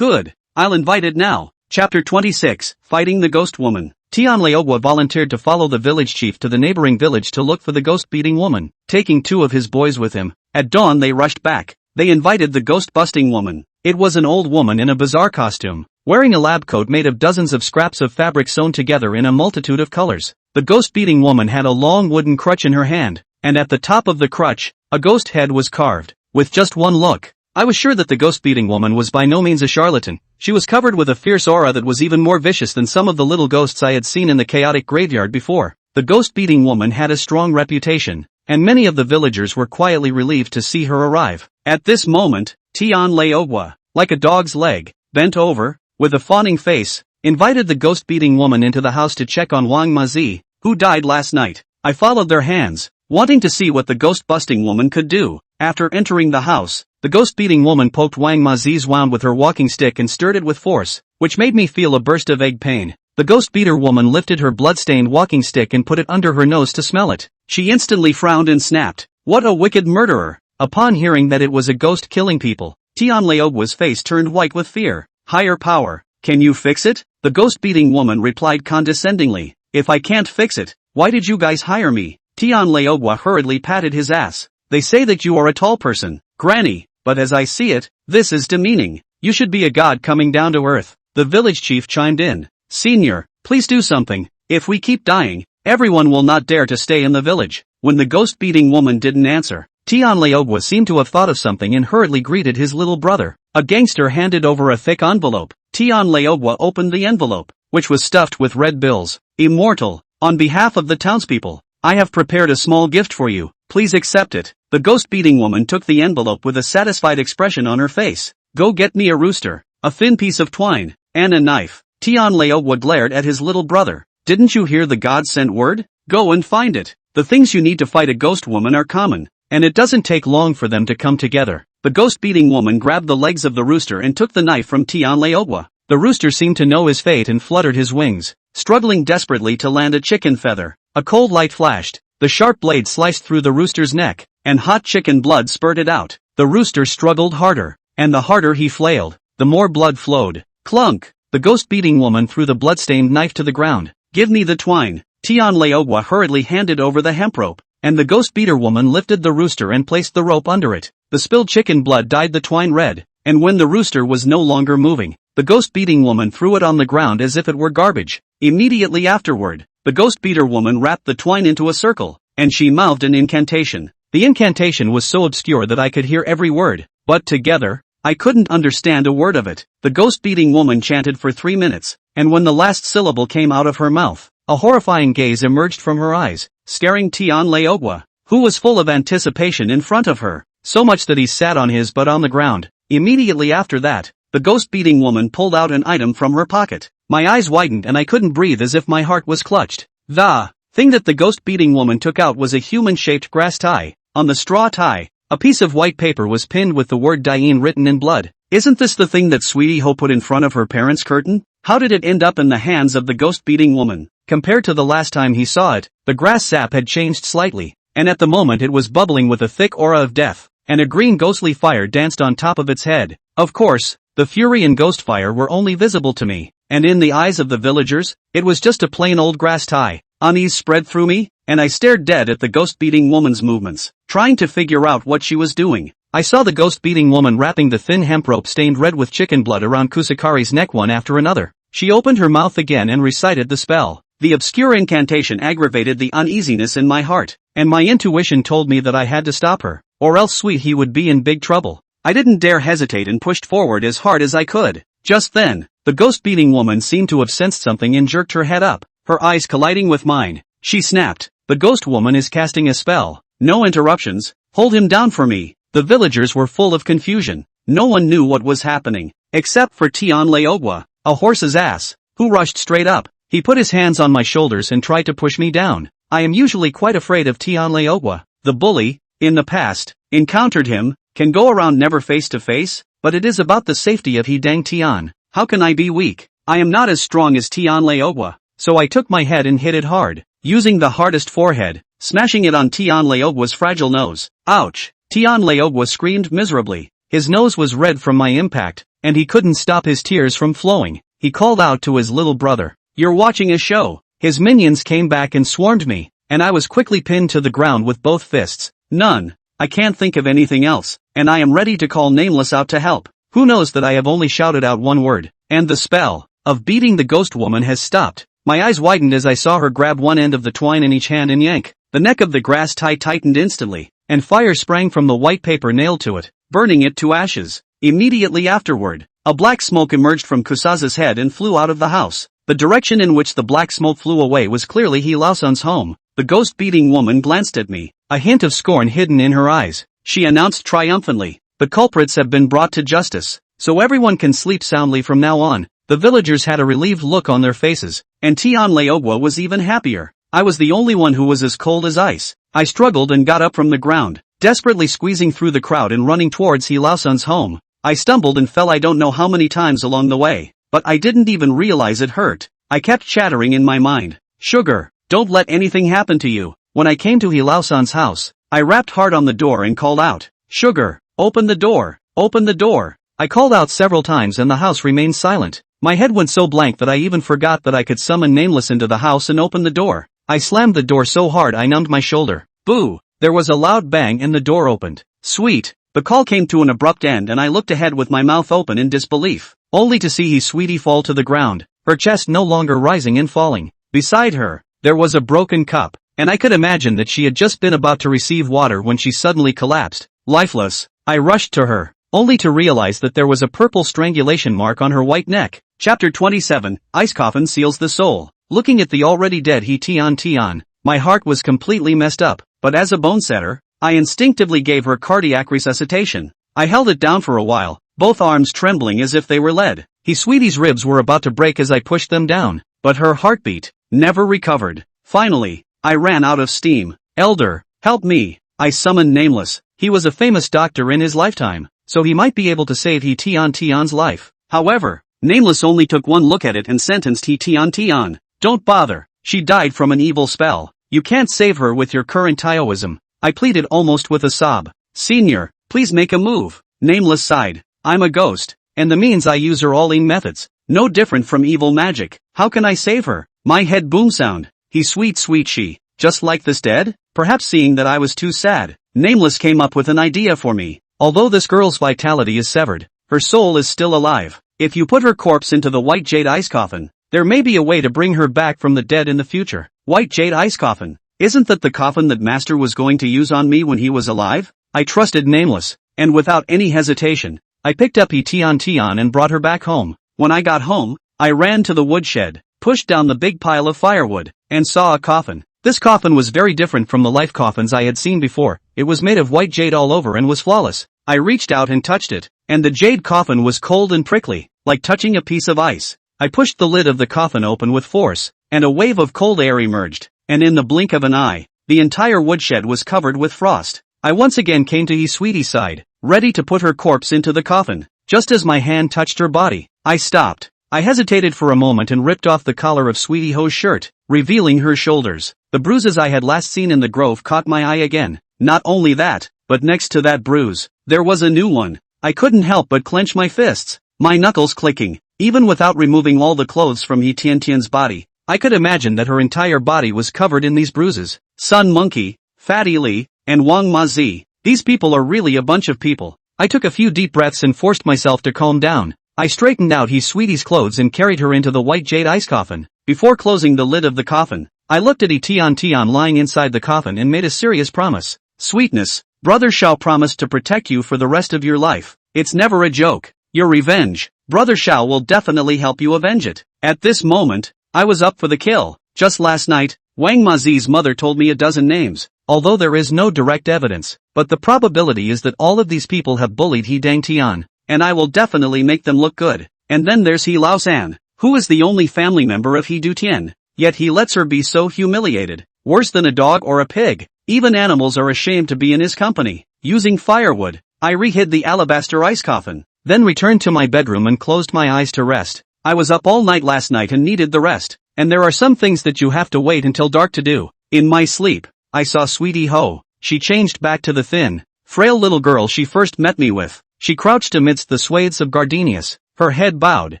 I'll invite it now. Chapter 26, Fighting the Ghost Woman. Tian Laogua volunteered to follow the village chief to the neighboring village to look for the ghost-beating woman, taking 2 of his boys with him. At dawn they rushed back. They invited the ghost-busting woman. It was an old woman in a bizarre costume, wearing a lab coat made of dozens of scraps of fabric sewn together in a multitude of colors. The ghost-beating woman had a long wooden crutch in her hand, and at the top of the crutch, a ghost head was carved. With just one look, I was sure that the ghost-beating woman was by no means a charlatan. She was covered with a fierce aura that was even more vicious than some of the little ghosts I had seen in the chaotic graveyard before. The ghost-beating woman had a strong reputation, and many of the villagers were quietly relieved to see her arrive. At this moment, Tian Laogua, like a dog's leg, bent over, with a fawning face, invited the ghost-beating woman into the house to check on Wang Mazi, who died last night. I followed their hands, wanting to see what the ghost-busting woman could do. After entering the house, the ghost-beating woman poked Wang Mazi's wound with her walking stick and stirred it with force, which made me feel a burst of egg pain. The ghost-beater woman lifted her blood-stained walking stick and put it under her nose to smell it. She instantly frowned and snapped, "What a wicked murderer!" Upon hearing that it was a ghost killing people, Tian Laogua's face turned white with fear. "Higher power, can you fix it?" The ghost-beating woman replied condescendingly. "If I can't fix it, why did you guys hire me?" Tian Laogua hurriedly patted his ass. "They say that you are a tall person, Granny, but as I see it, this is demeaning. You should be a god coming down to earth." The village chief chimed in. "Senior, please do something. If we keep dying, everyone will not dare to stay in the village." When the ghost-beating woman didn't answer, Tian Laogua seemed to have thought of something and hurriedly greeted his little brother. A gangster handed over a thick envelope. Tian Laogua opened the envelope, which was stuffed with red bills. "Immortal, on behalf of the townspeople, I have prepared a small gift for you. Please accept it." The ghost-beating woman took the envelope with a satisfied expression on her face. "Go get me a rooster, a thin piece of twine, and a knife." Tian Laogua glared at his little brother. didn't you hear the God sent word? Go and find it. The things you need to fight a ghost woman are common, and it doesn't take long for them to come together. The ghost-beating woman grabbed the legs of the rooster and took the knife from Tianleogwa. The rooster seemed to know his fate and fluttered his wings, struggling desperately to land a chicken feather. A cold light flashed, the sharp blade sliced through the rooster's neck, and hot chicken blood spurted out. The rooster struggled harder, and the harder he flailed, the more blood flowed. Clunk! The ghost-beating woman threw the blood-stained knife to the ground. Give me the twine. Tianleogwa hurriedly handed over the hemp rope, and the ghost-beater woman lifted the rooster and placed the rope under it. The spilled chicken blood dyed the twine red, and when the rooster was no longer moving, the ghost-beating woman threw it on the ground as if it were garbage. Immediately afterward, the ghost-beater woman wrapped the twine into a circle, and she mouthed an incantation. The incantation was so obscure that I could hear every word, but together, I couldn't understand a word of it. The ghost-beating woman chanted for 3 minutes, and when the last syllable came out of her mouth, a horrifying gaze emerged from her eyes, staring Tianleogwa, who was full of anticipation in front of her, so much that he sat on his butt on the ground. Immediately after that, the ghost-beating woman pulled out an item from her pocket. My eyes widened and I couldn't breathe as if my heart was clutched. The thing that the ghost-beating woman took out was a human-shaped grass tie. On the straw tie, a piece of white paper was pinned with the word Diane written in blood. Isn't this the thing that Sweetie Ho put in front of her parents' curtain? How did it end up in the hands of the ghost-beating woman? Compared to the last time he saw it, the grass sap had changed slightly, and at the moment it was bubbling with a thick aura of death, and a green ghostly fire danced on top of its head. Of course, the fury and ghost fire were only visible to me, and in the eyes of the villagers, it was just a plain old grass tie. Unease spread through me, and I stared dead at the ghost-beating woman's movements, trying to figure out what she was doing. I saw the ghost-beating woman wrapping the thin hemp rope stained red with chicken blood around Kusakari's neck one after another. She opened her mouth again and recited the spell. The obscure incantation aggravated the uneasiness in my heart, and my intuition told me that I had to stop her, or else Sweetie would be in big trouble. I didn't dare hesitate and pushed forward as hard as I could. Just then, the ghost-beating woman seemed to have sensed something and jerked her head up, her eyes colliding with mine. She snapped, "The ghost woman is casting a spell. No interruptions, hold him down for me." The villagers were full of confusion. No one knew what was happening, except for Tianleogwa, a horse's ass, who rushed straight up. He put his hands on my shoulders and tried to push me down. I am usually quite afraid of Tianleogwa. The bully, in the past, encountered him, can go around never face to face, but it is about the safety of Dang Tian. How can I be weak? I am not as strong as Tianleogwa. So I took my head and hit it hard, using the hardest forehead, smashing it on Tianleogwa's fragile nose. Ouch! Tianleogwa screamed miserably. His nose was red from my impact, and he couldn't stop his tears from flowing. He called out to his little brother, "You're watching a show." His minions came back and swarmed me, and I was quickly pinned to the ground with both fists. None. I can't think of anything else, and I am ready to call Nameless out to help. Who knows that I have only shouted out one word, and the spell of beating the ghost woman has stopped. My eyes widened as I saw her grab one end of the twine in each hand and yank. The neck of the grass tie tightened instantly, and fire sprang from the white paper nailed to it, burning it to ashes. Immediately afterward, a black smoke emerged from Kusaza's head and flew out of the house. The direction in which the black smoke flew away was clearly Hilaosan's home. The ghost-beating woman glanced at me, a hint of scorn hidden in her eyes. She announced triumphantly, "The culprits have been brought to justice, so everyone can sleep soundly from now on." The villagers had a relieved look on their faces, and Tianleogwa was even happier. I was the only one who was as cold as ice. I struggled and got up from the ground, desperately squeezing through the crowd and running towards Hilaosan's home. I stumbled and fell I don't know how many times along the way, but I didn't even realize it hurt. I kept chattering in my mind, "Sugar, don't let anything happen to you." When I came to Hilaosan's house, I rapped hard on the door and called out, "Sugar, open the door, open the door." I called out several times and the house remained silent. My head went so blank that I even forgot that I could summon Nameless into the house and open the door. I slammed the door so hard I numbed my shoulder. Boo! There was a loud bang and the door opened. Sweet! The call came to an abrupt end and I looked ahead with my mouth open in disbelief, only to see Sweetie fall to the ground, her chest no longer rising and falling. Beside her, there was a broken cup, and I could imagine that she had just been about to receive water when she suddenly collapsed, lifeless. I rushed to her, only to realize that there was a purple strangulation mark on her white neck. Chapter 27, Ice Coffin Seals the Soul. Looking at the already dead Tian, my heart was completely messed up, but as a bone setter, I instinctively gave her cardiac resuscitation. I held it down for a while, both arms trembling as if they were lead. Sweetie's ribs were about to break as I pushed them down, but her heartbeat, never recovered. Finally, I ran out of steam. Elder, help me. I summoned Nameless. He was a famous doctor in his lifetime, so he might be able to save Tion's life. However, Nameless only took one look at it and sentenced Tion. Don't bother. She died from an evil spell. You can't save her with your current Taoism. I pleaded almost with a sob. Senior, please make a move. Nameless sighed. I'm a ghost, and the means I use are all in methods. No different from evil magic. How can I save her? My head boom sound. He's sweet she. Just like this dead? Perhaps seeing that I was too sad, Nameless came up with an idea for me. Although this girl's vitality is severed, her soul is still alive. If you put her corpse into the white jade ice coffin, there may be a way to bring her back from the dead in the future. White jade ice coffin. Isn't that the coffin that Master was going to use on me when he was alive? I trusted Nameless, and without any hesitation, I picked up Tion and brought her back home. When I got home, I ran to the woodshed, pushed down the big pile of firewood, and saw a coffin. This coffin was very different from the life coffins I had seen before. It was made of white jade all over and was flawless. I reached out and touched it, and the jade coffin was cold and prickly, like touching a piece of ice. I pushed the lid of the coffin open with force, and a wave of cold air emerged, and in the blink of an eye, the entire woodshed was covered with frost. I once again came to Sweetie's side, ready to put her corpse into the coffin. Just as my hand touched her body, I stopped. I hesitated for a moment and ripped off the collar of Sweetie Ho's shirt, revealing her shoulders. The bruises I had last seen in the grove caught my eye again. Not only that, but next to that bruise, there was a new one. I couldn't help but clench my fists, my knuckles clicking. Even without removing all the clothes from Tian's body, I could imagine that her entire body was covered in these bruises. Sun Monkey, Fatty Li, and Wang Mazi. These people are really a bunch of people. I took a few deep breaths and forced myself to calm down. I straightened out Sweetie's clothes and carried her into the white jade ice coffin. Before closing the lid of the coffin, I looked at Tian lying inside the coffin and made a serious promise. Sweetness, Brother Shao promised to protect you for the rest of your life. It's never a joke. Your revenge, Brother Shao will definitely help you avenge it. At this moment, I was up for the kill. Just last night, Wang Mazi's mother told me a dozen names, although there is no direct evidence, but the probability is that all of these people have bullied He Dang Tian, and I will definitely make them look good. And then there's He Lao San, who is the only family member of He Du Tian, yet he lets her be so humiliated, worse than a dog or a pig. Even animals are ashamed to be in his company. Using firewood, I rehid the alabaster ice coffin, then returned to my bedroom and closed my eyes to rest. I was up all night last night and needed the rest, and there are some things that you have to wait until dark to do. In my sleep, I saw Sweetie Ho. She changed back to the thin, frail little girl she first met me with. She crouched amidst the swathes of gardenias, her head bowed,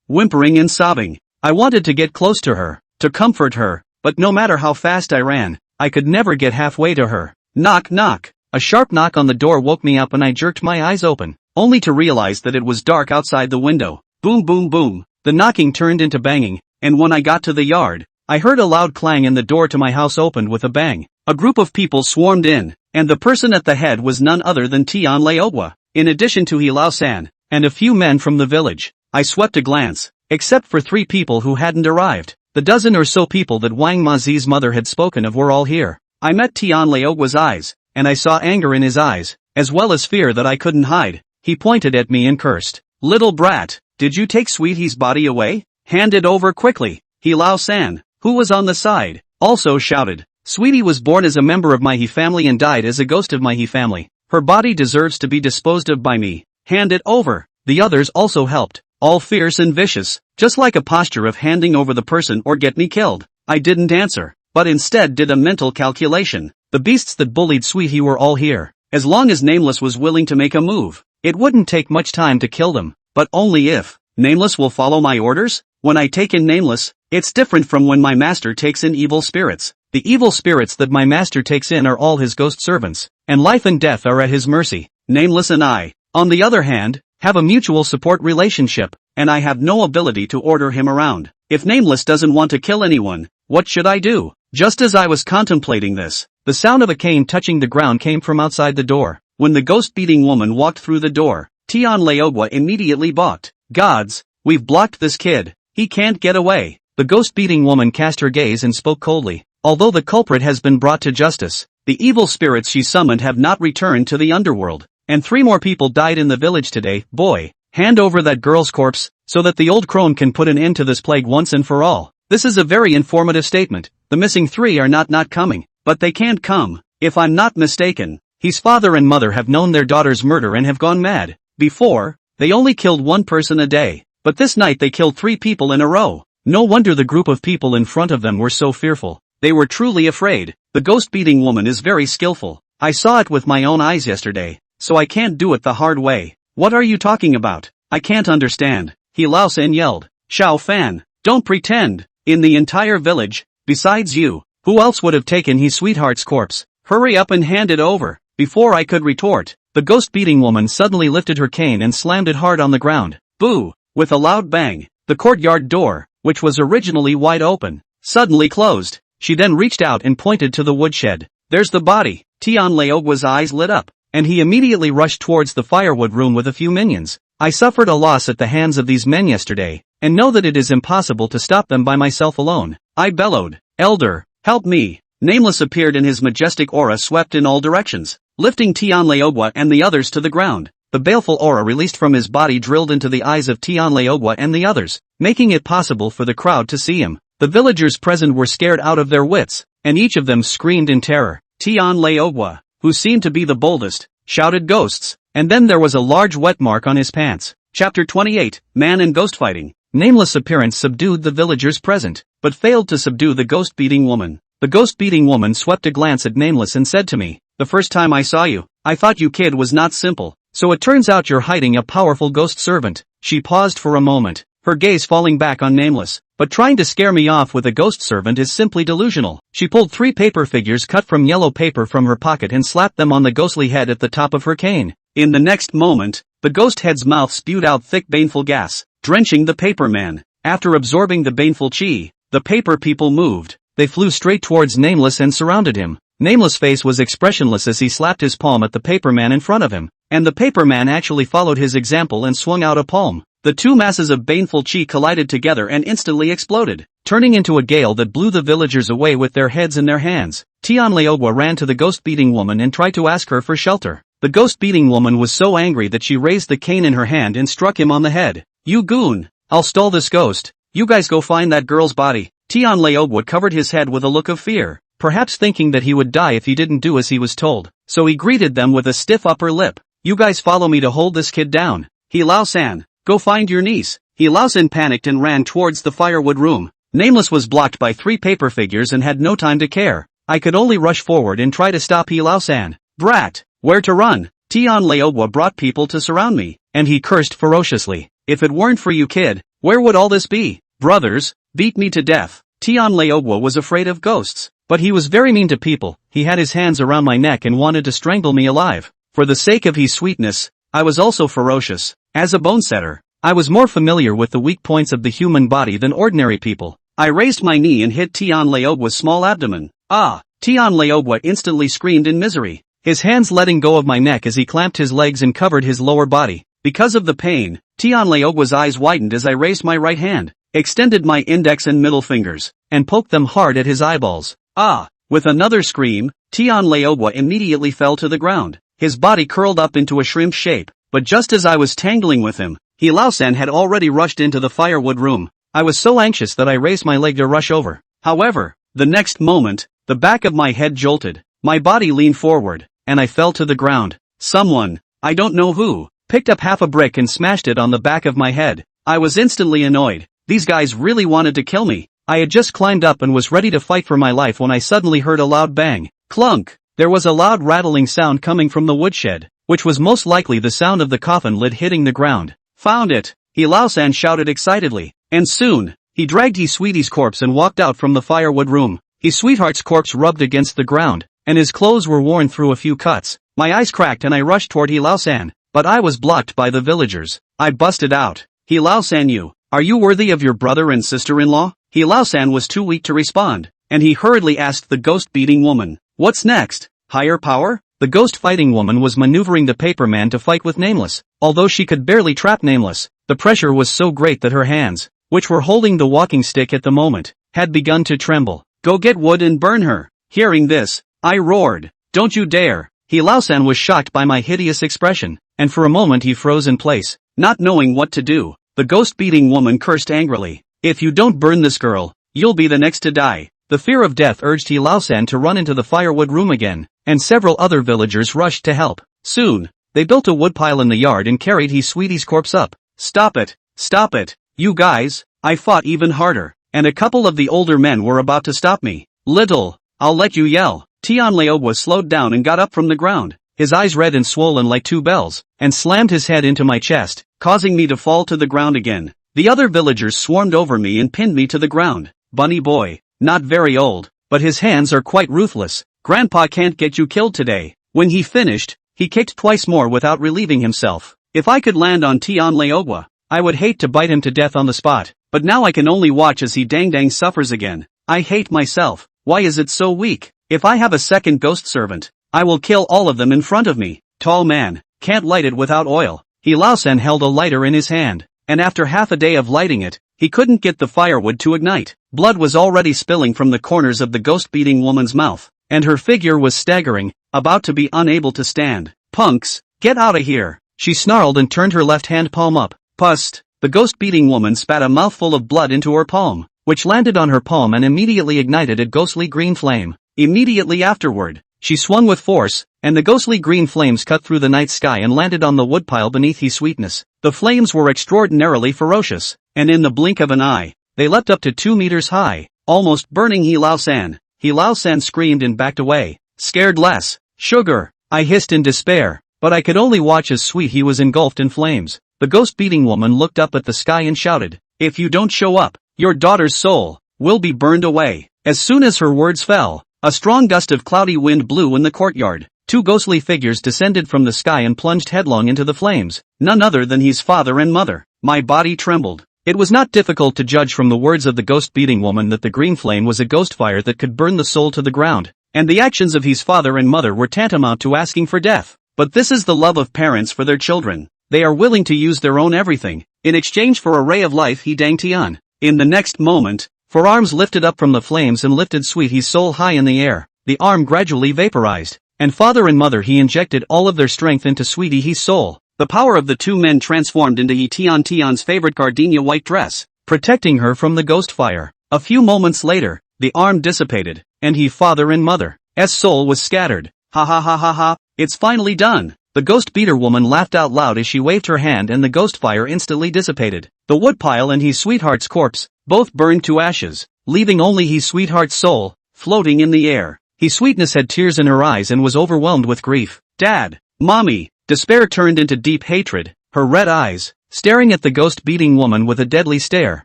whimpering and sobbing. I wanted to get close to her, to comfort her, but no matter how fast I ran, I could never get halfway to her. Knock knock. A sharp knock on the door woke me up and I jerked my eyes open, only to realize that it was dark outside the window. Boom boom boom. The knocking turned into banging, and when I got to the yard, I heard a loud clang and the door to my house opened with a bang. A group of people swarmed in, and the person at the head was none other than Tian Leogwa, in addition to He Lao San, and a few men from the village. I swept a glance, except for 3 people who hadn't arrived. The dozen or so people that Wang Mazi's mother had spoken of were all here. I met Tian Leogwa's eyes, and I saw anger in his eyes, as well as fear that I couldn't hide. He pointed at me and cursed. Little brat, did you take Sweetie's body away? Hand it over quickly. He Lao San, who was on the side, also shouted. Sweetie was born as a member of my He family and died as a ghost of my He family. Her body deserves to be disposed of by me. Hand it over. The others also helped, all fierce and vicious, just like a posture of handing over the person or get me killed. I didn't answer, but instead did a mental calculation. The beasts that bullied Sweetie were all here. As long as Nameless was willing to make a move, it wouldn't take much time to kill them, but only if Nameless will follow my orders. When I take in Nameless, it's different from when my master takes in evil spirits. The evil spirits that my master takes in are all his ghost servants, and life and death are at his mercy. Nameless and I, on the other hand, have a mutual support relationship, and I have no ability to order him around. If Nameless doesn't want to kill anyone, what should I do? Just as I was contemplating this, the sound of a cane touching the ground came from outside the door. When the ghost-beating woman walked through the door, Tian Leogwa immediately balked. Gods, we've blocked this kid. He can't get away. The ghost-beating woman cast her gaze and spoke coldly. Although the culprit has been brought to justice, the evil spirits she summoned have not returned to the underworld, and 3 more people died in the village today. Boy, hand over that girl's corpse, so that the old crone can put an end to this plague once and for all. This is a very informative statement. The missing three are not coming, but they can't come. If I'm not mistaken, his father and mother have known their daughter's murder and have gone mad. Before, they only killed one person a day, but this night they killed 3 people in a row. No wonder the group of people in front of them were so fearful. They were truly afraid. The ghost-beating woman is very skillful. I saw it with my own eyes yesterday, so I can't do it the hard way. What are you talking about? I can't understand. He Lao San yelled. Xiao Fan, don't pretend. In the entire village, besides you, who else would have taken his sweetheart's corpse? Hurry up and hand it over. Before I could retort, the ghost-beating woman suddenly lifted her cane and slammed it hard on the ground. Boo! With a loud bang, the courtyard door, which was originally wide open, suddenly closed. She then reached out and pointed to the woodshed. There's the body. Tian Laogua's eyes lit up, and he immediately rushed towards the firewood room with a few minions. I suffered a loss at the hands of these men yesterday, and know that it is impossible to stop them by myself alone. I bellowed. Elder, help me. Nameless appeared and his majestic aura swept in all directions, lifting Tian Laogua and the others to the ground. The baleful aura released from his body drilled into the eyes of Tian Laogua and the others, making it possible for the crowd to see him. The villagers present were scared out of their wits, and each of them screamed in terror. Tian Laogua, who seemed to be the boldest, shouted ghosts, and then there was a large wet mark on his pants. Chapter 28, Man and Ghost Fighting. Nameless appearance subdued the villagers present, but failed to subdue the ghost-beating woman. The ghost-beating woman swept a glance at Nameless and said to me, the first time I saw you, I thought you kid was not simple, so it turns out you're hiding a powerful ghost servant. She paused for a moment, her gaze falling back on Nameless, but trying to scare me off with a ghost servant is simply delusional. She pulled 3 paper figures cut from yellow paper from her pocket and slapped them on the ghostly head at the top of her cane. In the next moment, the ghost head's mouth spewed out thick baneful gas, drenching the paper man. After absorbing the baneful chi, the paper people moved. They flew straight towards Nameless and surrounded him. Nameless' face was expressionless as he slapped his palm at the paper man in front of him, and the paper man actually followed his example and swung out a palm. The 2 masses of baneful chi collided together and instantly exploded, turning into a gale that blew the villagers away with their heads in their hands. Tian Laogua ran to the ghost-beating woman and tried to ask her for shelter. The ghost-beating woman was so angry that she raised the cane in her hand and struck him on the head. You goon! I'll stall this ghost. You guys go find that girl's body. Tian Laogua covered his head with a look of fear, perhaps thinking that he would die if he didn't do as he was told, so he greeted them with a stiff upper lip. You guys follow me to hold this kid down. He Lao-san, go find your niece. He Lao-san panicked and ran towards the firewood room. Nameless was blocked by 3 paper figures and had no time to care. I could only rush forward and try to stop He Lao-san. Brat! Where to run? Tian Laogua brought people to surround me, and he cursed ferociously. If it weren't for you kid, where would all this be? Brothers, beat me to death. Tian Laogua was afraid of ghosts, but he was very mean to people. He had his hands around my neck and wanted to strangle me alive. For the sake of his sweetness, I was also ferocious. As a bone setter, I was more familiar with the weak points of the human body than ordinary people. I raised my knee and hit Tian Laogua's small abdomen. Ah! Tian Laogua instantly screamed in misery, his hands letting go of my neck as he clamped his legs and covered his lower body. Because of the pain, Tian Laogua's eyes widened as I raised my right hand, extended my index and middle fingers, and poked them hard at his eyeballs. Ah! With another scream, Tian Laogua immediately fell to the ground. His body curled up into a shrimp shape, but just as I was tangling with him, He Lao-san had already rushed into the firewood room. I was so anxious that I raised my leg to rush over. However, the next moment, the back of my head jolted, my body leaned forward, and I fell to the ground. Someone, I don't know who, picked up half a brick and smashed it on the back of my head. I was instantly annoyed. These guys really wanted to kill me. I had just climbed up and was ready to fight for my life when I suddenly heard a loud bang. Clunk! There was a loud rattling sound coming from the woodshed, which was most likely the sound of the coffin lid hitting the ground. Found it! He Lao-san shouted excitedly, and soon, he dragged his sweetie's corpse and walked out from the firewood room. His sweetheart's corpse rubbed against the ground, and his clothes were worn through a few cuts. My eyes cracked and I rushed toward He Lao-san, but I was blocked by the villagers. I busted out. He Lao-san, are you worthy of your brother and sister-in-law? He Lao-san was too weak to respond, and he hurriedly asked the ghost-beating woman, what's next? Higher power? The ghost-fighting woman was maneuvering the paper man to fight with Nameless. Although she could barely trap Nameless, the pressure was so great that her hands, which were holding the walking stick at the moment, had begun to tremble. Go get wood and burn her. Hearing this, I roared, don't you dare. He Lao-san was shocked by my hideous expression, and for a moment he froze in place, not knowing what to do. The ghost-beating woman cursed angrily. If you don't burn this girl, you'll be the next to die. The fear of death urged He Lao-san to run into the firewood room again, and several other villagers rushed to help. Soon, they built a woodpile in the yard and carried He Sweetie's corpse up. Stop it! Stop it! You guys! I fought even harder, and a couple of the older men were about to stop me. Little, I'll let you yell. Tian Leogwa slowed down and got up from the ground, his eyes red and swollen like two bells, and slammed his head into my chest, causing me to fall to the ground again. The other villagers swarmed over me and pinned me to the ground. Bunny boy, not very old, but his hands are quite ruthless. Grandpa can't get you killed today. When he finished, he kicked twice more without relieving himself. If I could land on Tian Leogwa, I would hate to bite him to death on the spot, but now I can only watch as he dang suffers again. I hate myself. Why is it so weak? If I have a second ghost servant, I will kill all of them in front of me. Tall man, can't light it without oil. He Lao-san held a lighter in his hand, and after half a day of lighting it, he couldn't get the firewood to ignite. Blood was already spilling from the corners of the ghost-beating woman's mouth, and her figure was staggering, about to be unable to stand. Punks, get out of here! She snarled and turned her left hand palm up. Pust! The ghost-beating woman spat a mouthful of blood into her palm, which landed on her palm and immediately ignited a ghostly green flame. Immediately afterward, she swung with force, and the ghostly green flames cut through the night sky and landed on the woodpile beneath He Sweetness. The flames were extraordinarily ferocious, and in the blink of an eye, they leapt up to 2 meters high, almost burning He Lao-san. He Lao-san screamed and backed away. Scared less. Sugar, I hissed in despair, but I could only watch as Sweet He was engulfed in flames. The ghost-beating woman looked up at the sky and shouted, "If you don't show up, your daughter's soul will be burned away." As soon as her words fell, a strong gust of cloudy wind blew in the courtyard. 2 ghostly figures descended from the sky and plunged headlong into the flames, none other than his father and mother. My body trembled. It was not difficult to judge from the words of the ghost-beating woman that the green flame was a ghost fire that could burn the soul to the ground, and the actions of his father and mother were tantamount to asking for death. But this is the love of parents for their children. They are willing to use their own everything, in exchange for a ray of life. He dang Tian. In the next moment, 4 arms lifted up from the flames and lifted Sweet He's soul high in the air. The arm gradually vaporized, and father and mother he injected all of their strength into Sweetie He's soul. The power of the 2 men transformed into He Tian's favorite gardenia white dress, protecting her from the ghost fire. A few moments later, the arm dissipated, and he father and mother's soul was scattered. Ha ha ha ha ha, it's finally done. The ghost beater woman laughed out loud as she waved her hand and the ghost fire instantly dissipated. The woodpile and his sweetheart's corpse, both burned to ashes, leaving only his sweetheart's soul, floating in the air. His Sweetness had tears in her eyes and was overwhelmed with grief. Dad! Mommy! Despair turned into deep hatred, her red eyes, staring at the ghost-beating woman with a deadly stare,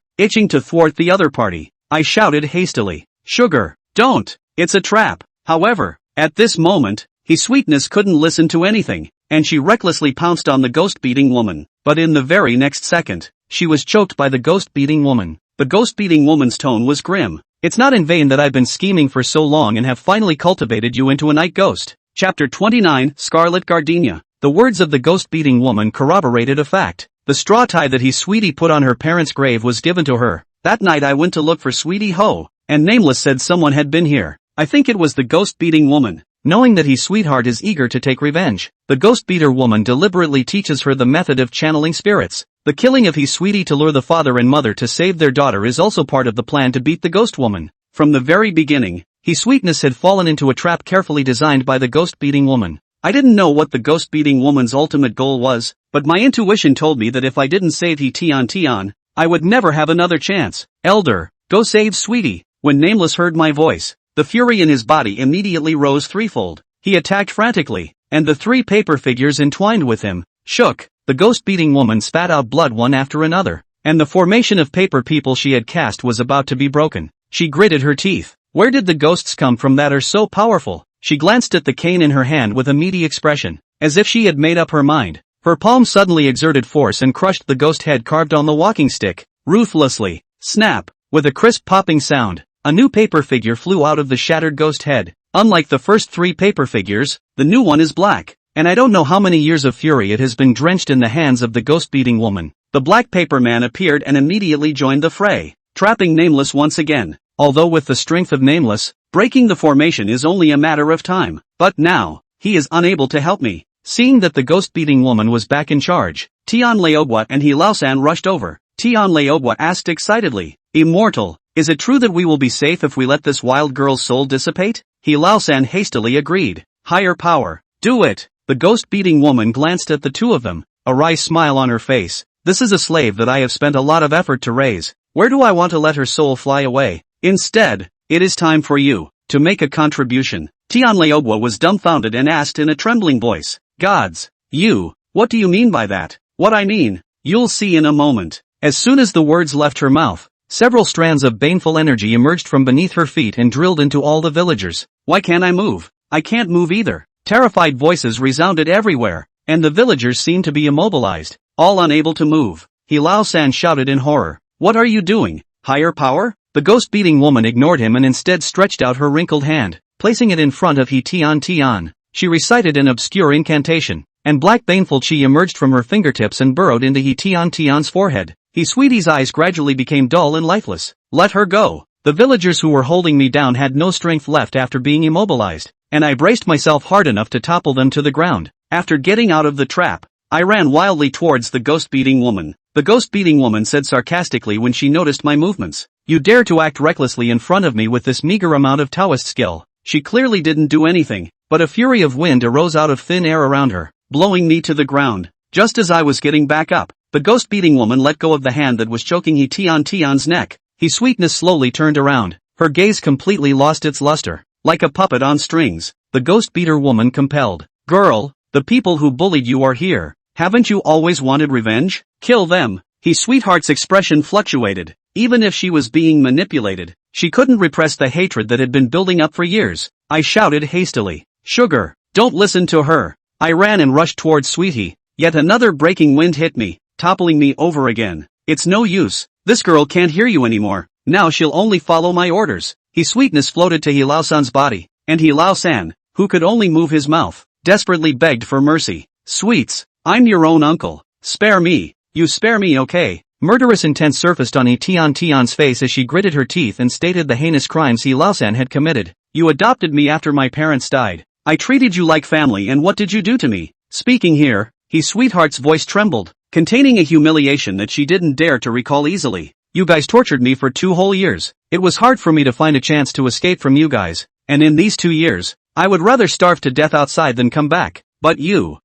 itching to thwart the other party. I shouted hastily, "Sugar, don't! It's a trap!" However, at this moment, His Sweetness couldn't listen to anything, and she recklessly pounced on the ghost-beating woman. But in the very next second, she was choked by the ghost-beating woman. The ghost-beating woman's tone was grim. It's not in vain that I've been scheming for so long and have finally cultivated you into a night ghost. Chapter 29, Scarlet Gardenia. The words of the ghost-beating woman corroborated a fact. The straw tie that His Sweetie put on her parents' grave was given to her. That night I went to look for Sweetie Ho, and Nameless said someone had been here. I think it was the ghost-beating woman. Knowing that his sweetheart is eager to take revenge, the ghost-beater woman deliberately teaches her the method of channeling spirits. The killing of his sweetie to lure the father and mother to save their daughter is also part of the plan to beat the ghost woman. From the very beginning, his sweetness had fallen into a trap carefully designed by the ghost-beating woman. I didn't know what the ghost-beating woman's ultimate goal was, but my intuition told me that if I didn't save He Tian, I would never have another chance. Elder, go save Sweetie. When Nameless heard my voice, the fury in his body immediately rose threefold. He attacked frantically, and the 3 paper figures entwined with him shook. The ghost-beating woman spat out blood one after another, and the formation of paper people she had cast was about to be broken. She gritted her teeth. Where did the ghosts come from that are so powerful? She glanced at the cane in her hand with a meaty expression, as if she had made up her mind. Her palm suddenly exerted force and crushed the ghost head carved on the walking stick, ruthlessly. Snap! With a crisp popping sound, a new paper figure flew out of the shattered ghost head. Unlike the first 3 paper figures, the new one is black, and I don't know how many years of fury it has been drenched in the hands of the ghost-beating woman. The black paper man appeared and immediately joined the fray, trapping Nameless once again. Although with the strength of Nameless, breaking the formation is only a matter of time. But now, he is unable to help me. Seeing that the ghost-beating woman was back in charge, Tian Leogwa and He Lao-san rushed over. Tian Leogwa asked excitedly, "Immortal, Is it true that we will be safe if we let this wild girl's soul dissipate? He Lao-san hastily agreed. Higher power. Do it. The ghost-beating woman glanced at the two of them, a wry smile on her face. This is a slave that I have spent a lot of effort to raise. Where do I want to let her soul fly away? Instead, it is time for you to make a contribution. Tianlaogwa was dumbfounded and asked in a trembling voice. Gods, you, what do you mean by that? What I mean, you'll see in a moment. As soon as the words left her mouth, several strands of baneful energy emerged from beneath her feet and drilled into all the villagers. Why can't I move? I can't move either. Terrified voices resounded everywhere, and the villagers seemed to be immobilized, all unable to move. He Lao-san shouted in horror. What are you doing? Higher power? The ghost-beating woman ignored him and instead stretched out her wrinkled hand, placing it in front of He Tian Tian. She recited an obscure incantation, and black baneful chi emerged from her fingertips and burrowed into He Tian Tian's forehead. He Sweetie's eyes gradually became dull and lifeless. Let her go. The villagers who were holding me down had no strength left after being immobilized, and I braced myself hard enough to topple them to the ground. After getting out of the trap, I ran wildly towards the ghost-beating woman. The ghost-beating woman said sarcastically when she noticed my movements. You dare to act recklessly in front of me with this meager amount of Taoist skill. She clearly didn't do anything, but a fury of wind arose out of thin air around her, blowing me to the ground. Just as I was getting back up, the ghost-beating woman let go of the hand that was choking He Tian Tian's neck. He Sweetness slowly turned around. Her gaze completely lost its luster. Like a puppet on strings, the ghost-beater woman compelled. Girl, the people who bullied you are here. Haven't you always wanted revenge? Kill them. He Sweetheart's expression fluctuated. Even if she was being manipulated, she couldn't repress the hatred that had been building up for years. I shouted hastily. Sugar, don't listen to her. I ran and rushed towards Sweetie. Yet another breaking wind hit me, toppling me over again. It's no use. This girl can't hear you anymore. Now she'll only follow my orders. He Sweetness floated to He Lao-san's body, and He Lao-san, who could only move his mouth, desperately begged for mercy. Sweets, I'm your own uncle. Spare me. You spare me, okay? Murderous intent surfaced on He Tian Tian's face as she gritted her teeth and stated the heinous crimes He Lao-san had committed. You adopted me after my parents died. I treated you like family, and what did you do to me? Speaking here, He Sweetheart's voice trembled, containing a humiliation that she didn't dare to recall easily. You guys tortured me for 2 whole years. It was hard for me to find a chance to escape from you guys, and in these 2 years, I would rather starve to death outside than come back. But you,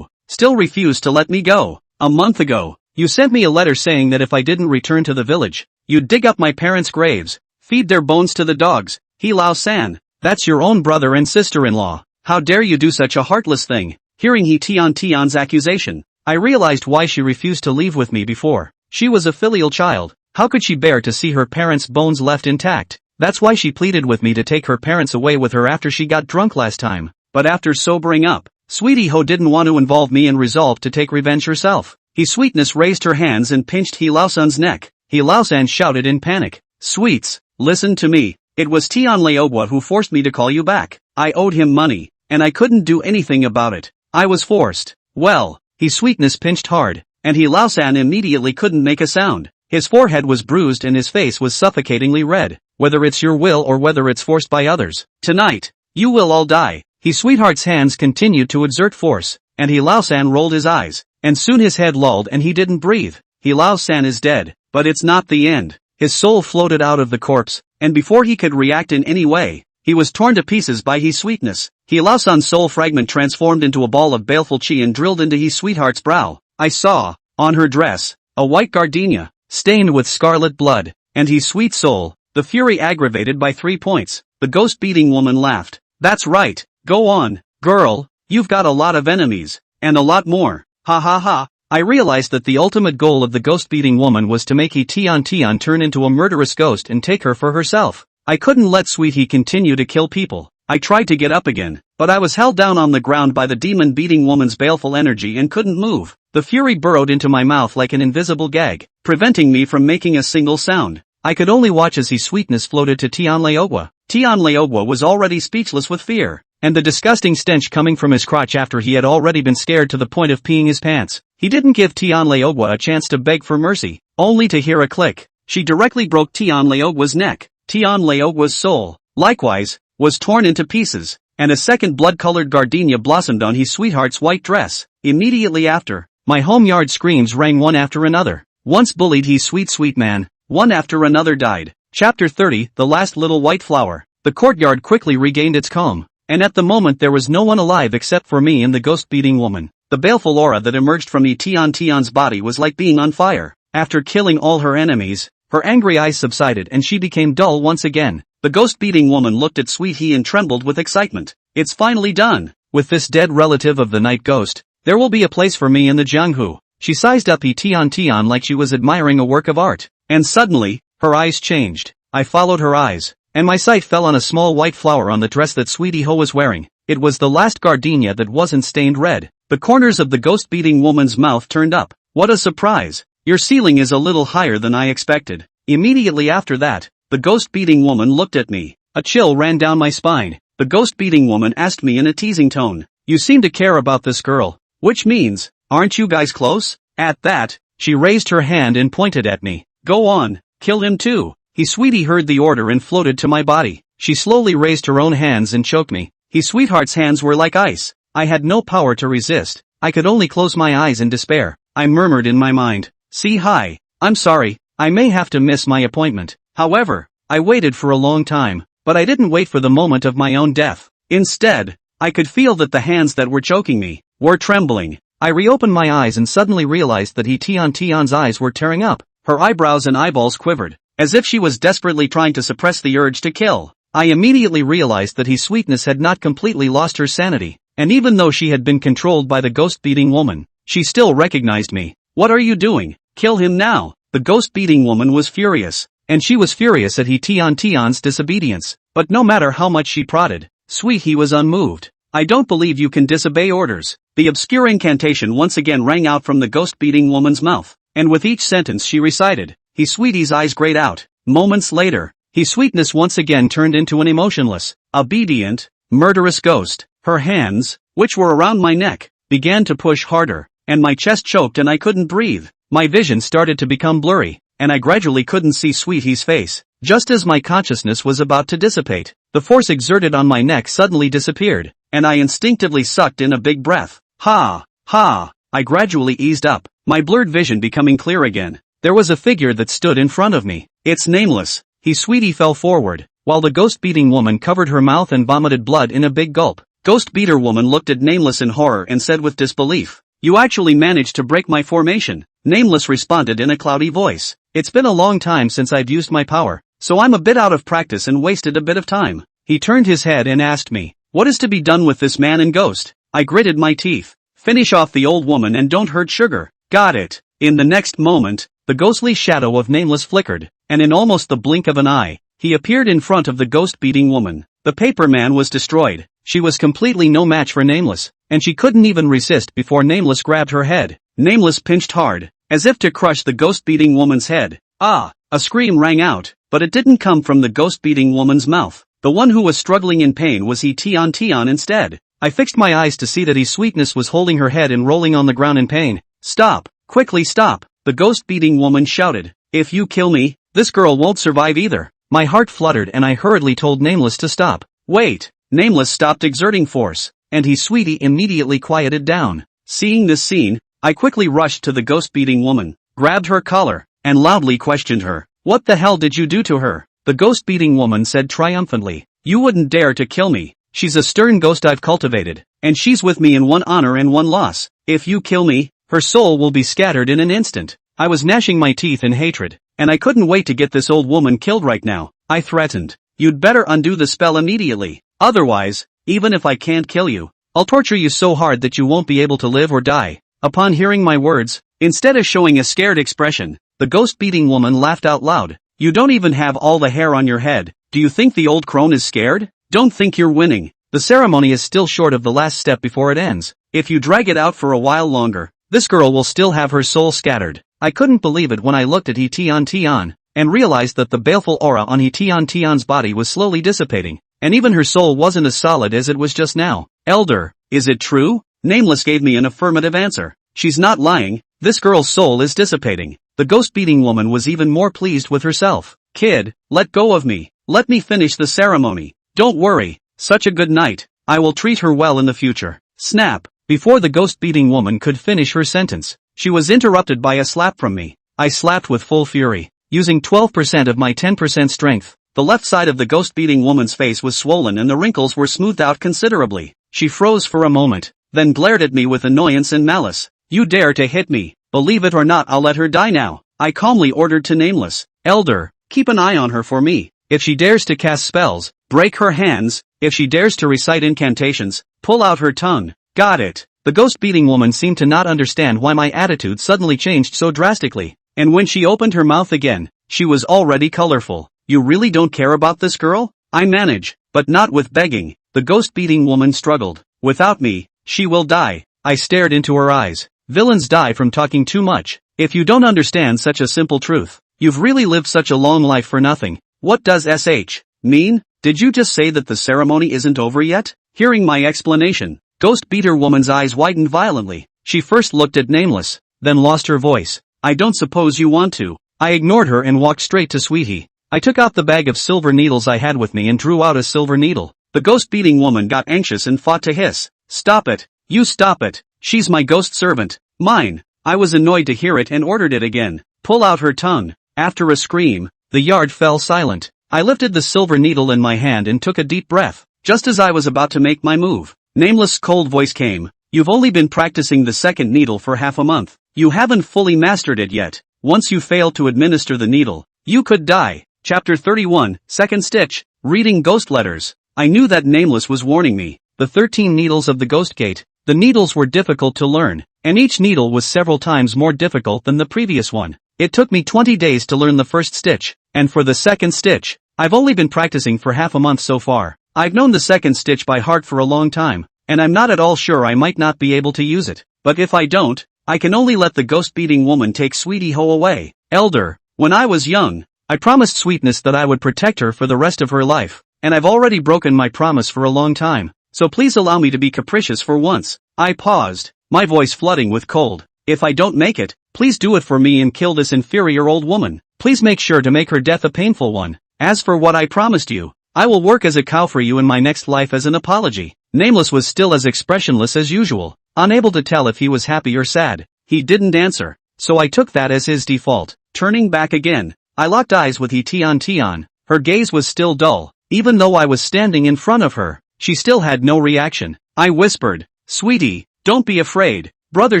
still refused to let me go. A month ago, you sent me a letter saying that if I didn't return to the village, you'd dig up my parents' graves, feed their bones to the dogs. He Lao-san, that's your own brother and sister-in-law. How dare you do such a heartless thing? Hearing He Tian Tian's accusation, I realized why she refused to leave with me before. She was a filial child. How could she bear to see her parents' bones left intact? That's why she pleaded with me to take her parents away with her after she got drunk last time. But after sobering up, Sweetie Ho didn't want to involve me and resolved to take revenge herself. He Sweetness raised her hands and pinched He Lao-san's neck. He Lao-san shouted in panic. Sweets, listen to me. It was Tianlaogwa who forced me to call you back. I owed him money, and I couldn't do anything about it. I was forced. Well, He Sweetness pinched hard, and He Lao-san immediately couldn't make a sound. His forehead was bruised and his face was suffocatingly red. Whether it's your will or whether it's forced by others, tonight, you will all die. He Sweetheart's hands continued to exert force, and He Lao-san rolled his eyes, and soon his head lulled and he didn't breathe. He Lao-san is dead, but it's not the end. His soul floated out of the corpse, and before he could react in any way, he was torn to pieces by He Sweetness. He Lao-san's soul fragment transformed into a ball of baleful chi and drilled into He Sweetheart's brow. I saw, on her dress, a white gardenia, stained with scarlet blood, and He Sweet soul, the fury aggravated by 3 points. The ghost-beating woman laughed. That's right, go on, girl, you've got a lot of enemies, and a lot more. Ha ha ha. I realized that the ultimate goal of the ghost-beating woman was to make He Tian Tian turn into a murderous ghost and take her for herself. I couldn't let Sweetie continue to kill people. I tried to get up again, but I was held down on the ground by the demon-beating woman's baleful energy and couldn't move. The fury burrowed into my mouth like an invisible gag, preventing me from making a single sound. I could only watch as He Sweetness floated to Tianlaogwa. Tianlaogwa was already speechless with fear, and the disgusting stench coming from his crotch after he had already been scared to the point of peeing his pants. He didn't give Tianlaogwa a chance to beg for mercy, only to hear a click. She directly broke Tianlaogwa's neck. Tianlaogwa's soul, likewise, was torn into pieces, and a second blood-colored gardenia blossomed on He Sweetheart's white dress. Immediately after, my homeyard screams rang one after another. Once bullied He Sweet man, one after another died. Chapter 30, The Last Little White Flower. The courtyard quickly regained its calm, and at the moment there was no one alive except for me and the ghost-beating woman. The baleful aura that emerged from Tion's body was like being on fire. After killing all her enemies, her angry eyes subsided and she became dull once again. The ghost-beating woman looked at Sweet He and trembled with excitement. It's finally done. With this dead relative of the night ghost, there will be a place for me in the Jianghu. She sized up Tian like she was admiring a work of art. And suddenly, her eyes changed. I followed her eyes, and my sight fell on a small white flower on the dress that Sweetie Ho was wearing. It was the last gardenia that wasn't stained red. The corners of the ghost-beating woman's mouth turned up. What a surprise! Your ceiling is a little higher than I expected. Immediately after that, the ghost-beating woman looked at me. A chill ran down my spine. The ghost-beating woman asked me in a teasing tone, "You seem to care about this girl. Which means, aren't you guys close?" At that, she raised her hand and pointed at me. "Go on, kill him too." Sweetie heard the order and floated to my body. She slowly raised her own hands and choked me. Sweetheart's hands were like ice. I had no power to resist. I could only close my eyes in despair. I murmured in my mind, "See hi. I'm sorry, I may have to miss my appointment." However, I waited for a long time, but I didn't wait for the moment of my own death. Instead, I could feel that the hands that were choking me were trembling. I reopened my eyes and suddenly realized that Tian's eyes were tearing up. Her eyebrows and eyeballs quivered, as if she was desperately trying to suppress the urge to kill. I immediately realized that Sweetness had not completely lost her sanity, and even though she had been controlled by the ghost-beating woman, she still recognized me. "What are you doing? Kill him now!" The ghost-beating woman was furious, and she was furious at Tian's disobedience. But no matter how much she prodded, Sweet He was unmoved. "I don't believe you can disobey orders." The obscure incantation once again rang out from the ghost-beating woman's mouth, and with each sentence she recited, Sweetie's eyes grayed out. Moments later, Sweetness once again turned into an emotionless, obedient, murderous ghost. Her hands, which were around my neck, began to push harder, and my chest choked and I couldn't breathe. My vision started to become blurry, and I gradually couldn't see Sweetie's face. Just as my consciousness was about to dissipate, the force exerted on my neck suddenly disappeared, and I instinctively sucked in a big breath. Ha! Ha! I gradually eased up, my blurred vision becoming clear again. There was a figure that stood in front of me. "It's Nameless." Sweetie fell forward, while the ghost-beating woman covered her mouth and vomited blood in a big gulp. Ghost-beater woman looked at Nameless in horror and said with disbelief, "You actually managed to break my formation." Nameless responded in a cloudy voice, "It's been a long time since I've used my power, so I'm a bit out of practice and wasted a bit of time." He turned his head and asked me, "What is to be done with this man and ghost?" I gritted my teeth. "Finish off the old woman and don't hurt Sugar." "Got it." In the next moment, the ghostly shadow of Nameless flickered, and in almost the blink of an eye, he appeared in front of the ghost-beating woman. The paper man was destroyed. She was completely no match for Nameless, and she couldn't even resist before Nameless grabbed her head. Nameless pinched hard, as if to crush the ghost-beating woman's head. Ah! A scream rang out, but it didn't come from the ghost-beating woman's mouth. The one who was struggling in pain was Tian instead. I fixed my eyes to see that Sweetness was holding her head and rolling on the ground in pain. "Stop! Quickly stop!" the ghost-beating woman shouted. "If you kill me, this girl won't survive either." My heart fluttered and I hurriedly told Nameless to stop. "Wait!" Nameless stopped exerting force, and Sweetie immediately quieted down. Seeing this scene, I quickly rushed to the ghost-beating woman, grabbed her collar, and loudly questioned her. "What the hell did you do to her?" The ghost-beating woman said triumphantly, "You wouldn't dare to kill me. She's a stern ghost I've cultivated, and she's with me in one honor and one loss. If you kill me, her soul will be scattered in an instant." I was gnashing my teeth in hatred, and I couldn't wait to get this old woman killed right now. I threatened, "You'd better undo the spell immediately. Otherwise, even if I can't kill you, I'll torture you so hard that you won't be able to live or die." Upon hearing my words, instead of showing a scared expression, the ghost-beating woman laughed out loud. "You don't even have all the hair on your head. Do you think the old crone is scared? Don't think you're winning. The ceremony is still short of the last step before it ends. If you drag it out for a while longer, this girl will still have her soul scattered." I couldn't believe it when I looked at Tian, and realized that the baleful aura on Tian's body was slowly dissipating, and even her soul wasn't as solid as it was just now. "Elder, is it true?" Nameless gave me an affirmative answer. "She's not lying, this girl's soul is dissipating." The ghost-beating woman was even more pleased with herself. "Kid, let go of me. Let me finish the ceremony. Don't worry, such a good night. I will treat her well in the future." Snap! Before the ghost-beating woman could finish her sentence, she was interrupted by a slap from me. I slapped with full fury. using 12% of my 10% strength. The left side of the ghost-beating woman's face was swollen and the wrinkles were smoothed out considerably. She froze for a moment, then glared at me with annoyance and malice. "You dare to hit me? Believe it or not, I'll let her die now," I calmly ordered to Nameless. "Elder, keep an eye on her for me. If she dares to cast spells, break her hands. If she dares to recite incantations, pull out her tongue." "Got it." The ghost-beating woman seemed to not understand why my attitude suddenly changed so drastically, and when she opened her mouth again, she was already colorful. "You really don't care about this girl?" "I manage, but not with begging." The ghost-beating woman struggled. "Without me, she will die." I stared into her eyes. "Villains die from talking too much. If you don't understand such a simple truth, you've really lived such a long life for nothing." "What does SH mean? Did you just say that the ceremony isn't over yet?" Hearing my explanation, Ghost Beater Woman's eyes widened violently. She first looked at Nameless, then lost her voice. "I don't suppose you want to." I ignored her and walked straight to Sweetie. I took out the bag of silver needles I had with me and drew out a silver needle. The ghost-beating woman got anxious and fought to hiss. "Stop it! You stop it! She's my ghost servant. Mine!" I was annoyed to hear it and ordered it again. "Pull out her tongue." After a scream, the yard fell silent. I lifted the silver needle in my hand and took a deep breath. Just as I was about to make my move, Nameless' cold voice came. "You've only been practicing the second needle for half a month. You haven't fully mastered it yet. Once you fail to administer the needle, you could die." Chapter 31, Second Stitch, Reading Ghost Letters. I knew that Nameless was warning me. The 13 needles of the Ghost Gate. The needles were difficult to learn, and each needle was several times more difficult than the previous one. It took me 20 days to learn the first stitch, and for the second stitch, I've only been practicing for half a month so far. I've known the second stitch by heart for a long time, and I'm not at all sure I might not be able to use it. But if I don't, I can only let the ghost-beating woman take Sweetie Ho away. "Elder, when I was young, I promised Sweetness that I would protect her for the rest of her life, and I've already broken my promise for a long time, so please allow me to be capricious for once." I paused, my voice flooding with cold. "If I don't make it, please do it for me and kill this inferior old woman. Please make sure to make her death a painful one. As for what I promised you, I will work as a cow for you in my next life as an apology." Nameless was still as expressionless as usual, unable to tell if he was happy or sad. He didn't answer, so I took that as his default. Turning back again, I locked eyes with Tian. Her gaze was still dull, even though I was standing in front of her. She still had no reaction. I whispered, "Sweetie, don't be afraid. Brother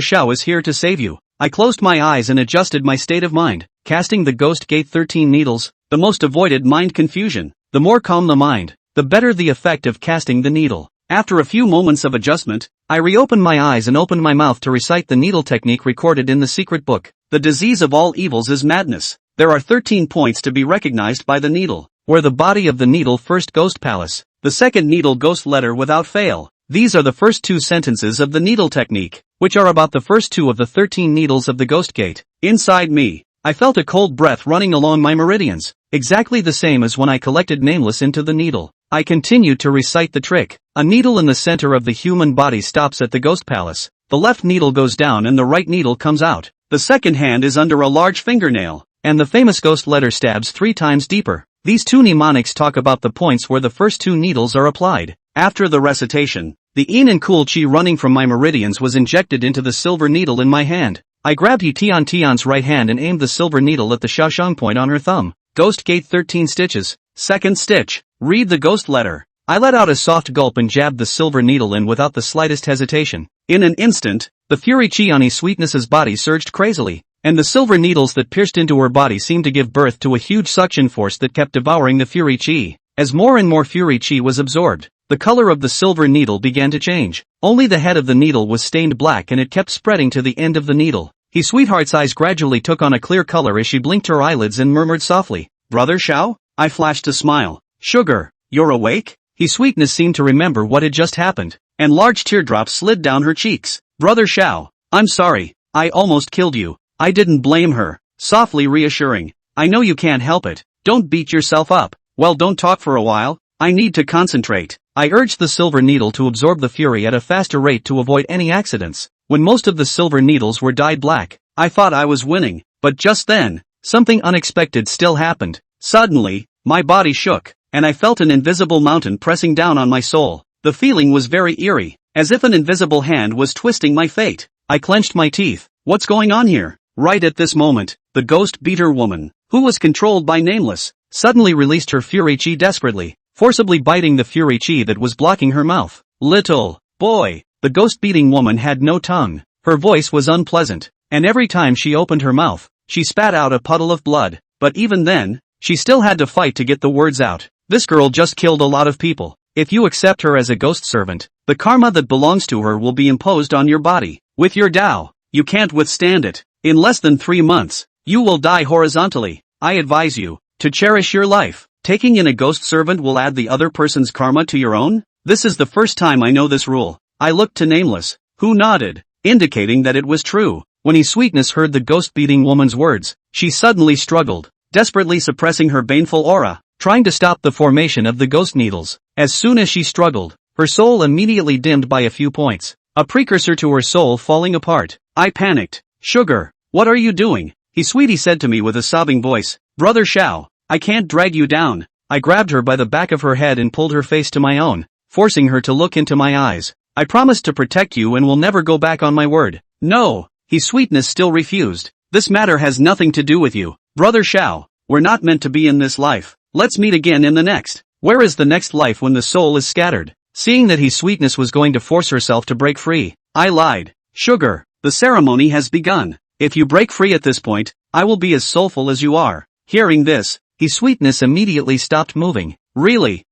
Xiao is here to save you." I closed my eyes and adjusted my state of mind, casting the Ghost Gate 13 needles. The most avoided mind confusion. The more calm the mind, the better the effect of casting the needle. After a few moments of adjustment, I reopened my eyes and opened my mouth to recite the needle technique recorded in the secret book. The disease of all evils is madness. There are 13 points to be recognized by the needle. Where the body of the needle, first Ghost Palace. The second needle, Ghost Letter without fail. These are the first two sentences of the needle technique, which are about the first two of the 13 needles of the Ghost Gate. Inside me, I felt a cold breath running along my meridians, exactly the same as when I collected Nameless into the needle. I continued to recite the trick. A needle in the center of the human body stops at the Ghost Palace. The left needle goes down and the right needle comes out. The second hand is under a large fingernail, and the famous Ghost Letter stabs 3 times deeper. These two mnemonics talk about the points where the first two needles are applied. After the recitation, the yin and cool chi running from my meridians was injected into the silver needle in my hand. I grabbed Tian's right hand and aimed the silver needle at the Shaoshang point on her thumb. Ghost Gate 13 stitches. Second stitch. Read the Ghost Letter. I let out a soft gulp and jabbed the silver needle in without the slightest hesitation. In an instant, the fury chi on Sweetness's body surged crazily, and the silver needles that pierced into her body seemed to give birth to a huge suction force that kept devouring the fury chi. As more and more fury chi was absorbed, the color of the silver needle began to change. Only the head of the needle was stained black and it kept spreading to the end of the needle. Sweetheart's eyes gradually took on a clear color as she blinked her eyelids and murmured softly, "Brother Xiao?" I flashed a smile. "Sugar, you're awake?" Sweetness seemed to remember what had just happened, and large teardrops slid down her cheeks. "Brother Xiao, I'm sorry, I almost killed you." I didn't blame her, softly reassuring. "I know you can't help it, don't beat yourself up." "Well, don't talk for a while, I need to concentrate." I urged the silver needle to absorb the fury at a faster rate to avoid any accidents. When most of the silver needles were dyed black, I thought I was winning, but just then, something unexpected still happened. Suddenly, my body shook, and I felt an invisible mountain pressing down on my soul. The feeling was very eerie, as if an invisible hand was twisting my fate. I clenched my teeth. What's going on here? Right at this moment, the Ghost Beater Woman, who was controlled by Nameless, suddenly released her fury chi desperately, forcibly biting the fury chi that was blocking her mouth. Little boy, the ghost-beating woman had no tongue. Her voice was unpleasant, and every time she opened her mouth, she spat out a puddle of blood. But even then, she still had to fight to get the words out. This girl just killed a lot of people. If you accept her as a ghost servant, the karma that belongs to her will be imposed on your body. With your Tao, you can't withstand it. In less than 3 months, you will die horizontally. I advise you to cherish your life. Taking in a ghost servant will add the other person's karma to your own. This is the first time I know this rule. I looked to Nameless, who nodded, indicating that it was true. When Sweetness heard the ghost-beating woman's words, she suddenly struggled, desperately suppressing her baneful aura, trying to stop the formation of the ghost needles. As soon as she struggled, her soul immediately dimmed by a few points, a precursor to her soul falling apart. I panicked. Sugar, what are you doing? Sweetie said to me with a sobbing voice. Brother Xiao, I can't drag you down. I grabbed her by the back of her head and pulled her face to my own, forcing her to look into my eyes. I promised to protect you and will never go back on my word. No, Sweetness still refused. This matter has nothing to do with you. Brother Xiao, we're not meant to be in this life. Let's meet again in the next. Where is the next life when the soul is scattered? Seeing that Sweetness was going to force herself to break free, I lied. Sugar, the ceremony has begun. If you break free at this point, I will be as soulful as you are. Hearing this, Sweetness immediately stopped moving. Really?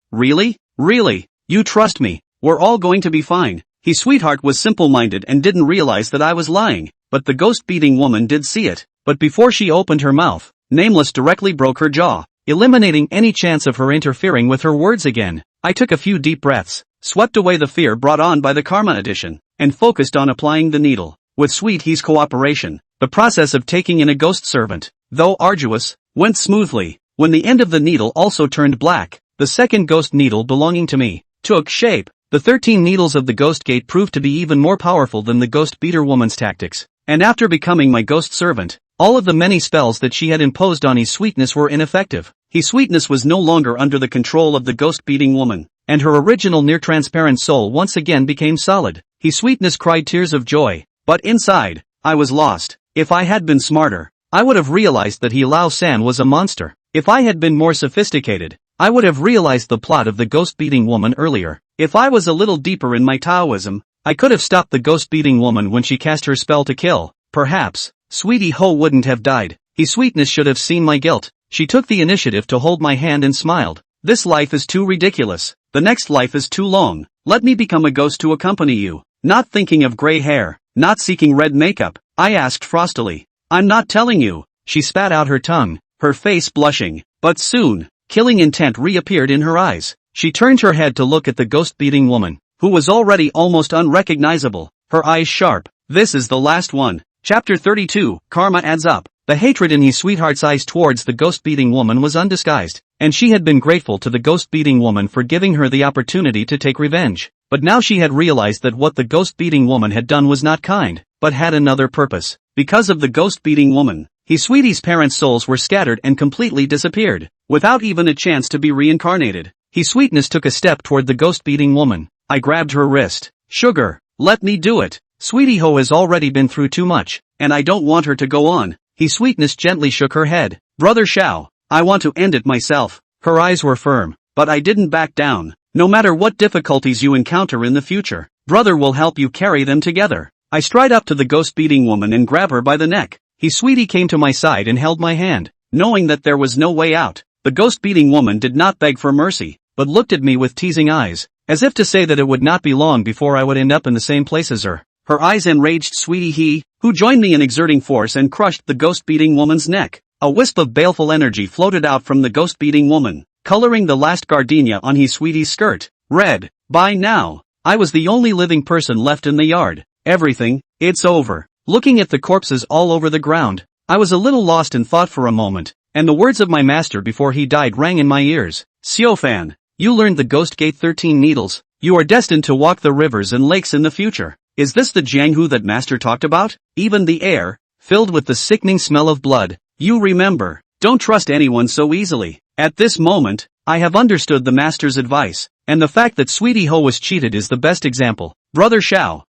You trust me. We're all going to be fine. Sweetheart was simple-minded and didn't realize that I was lying, but the ghost-beating woman did see it. But before she opened her mouth, Nameless directly broke her jaw, eliminating any chance of her interfering with her words again. I took a few deep breaths, swept away the fear brought on by the karma addition, and focused on applying the needle. With Sweetie's cooperation, the process of taking in a ghost servant, though arduous, went smoothly. When the end of the needle also turned black, the second ghost needle belonging to me took shape. The 13 needles of the ghost gate proved to be even more powerful than the ghost beater woman's tactics, and after becoming my ghost servant, all of the many spells that she had imposed on Sweetness were ineffective. Sweetness was no longer under the control of the ghost-beating woman, and her original near-transparent soul once again became solid. Sweetness cried tears of joy, but inside, I was lost. If I had been smarter, I would have realized that Lao-san was a monster. If I had been more sophisticated, I would have realized the plot of the ghost-beating woman earlier. If I was a little deeper in my Taoism, I could have stopped the ghost-beating woman when she cast her spell to kill. Perhaps, Sweetie Ho wouldn't have died. Sweetness should have seen my guilt. She took the initiative to hold my hand and smiled. This life is too ridiculous. The next life is too long. Let me become a ghost to accompany you. Not thinking of gray hair, not seeking red makeup, I asked frostily. I'm not telling you. She spat out her tongue, her face blushing. But soon, killing intent reappeared in her eyes. She turned her head to look at the ghost-beating woman, who was already almost unrecognizable, her eyes sharp. This is the last one. Chapter 32, Karma Adds Up. The hatred in his sweetheart's eyes towards the ghost-beating woman was undisguised, and she had been grateful to the ghost-beating woman for giving her the opportunity to take revenge. But now she had realized that what the ghost-beating woman had done was not kind, but had another purpose. Because of the ghost-beating woman, Sweetie's parents' souls were scattered and completely disappeared, without even a chance to be reincarnated. Sweetness took a step toward the ghost-beating woman. I grabbed her wrist. Sugar, let me do it. Sweetie Ho has already been through too much, and I don't want her to go on. Sweetness gently shook her head. Brother Xiao, I want to end it myself. Her eyes were firm, but I didn't back down. No matter what difficulties you encounter in the future, brother will help you carry them together. I stride up to the ghost-beating woman and grab her by the neck. Sweetie came to my side and held my hand, knowing that there was no way out. The ghost-beating woman did not beg for mercy, but looked at me with teasing eyes, as if to say that it would not be long before I would end up in the same place as her. Her eyes enraged Sweetie, who joined me in exerting force and crushed the ghost-beating woman's neck. A wisp of baleful energy floated out from the ghost-beating woman, coloring the last gardenia on Sweetie's skirt red. By now, I was the only living person left in the yard. Everything, it's over. Looking at the corpses all over the ground, I was a little lost in thought for a moment, and the words of my master before he died rang in my ears. Xiaofan, you learned the Ghost Gate 13 needles. You are destined to walk the rivers and lakes in the future. Is this the Jianghu that master talked about? Even the air, filled with the sickening smell of blood. You remember, don't trust anyone so easily. At this moment, I have understood the master's advice, and the fact that Sweetie Ho was cheated is the best example. Brother Xiao?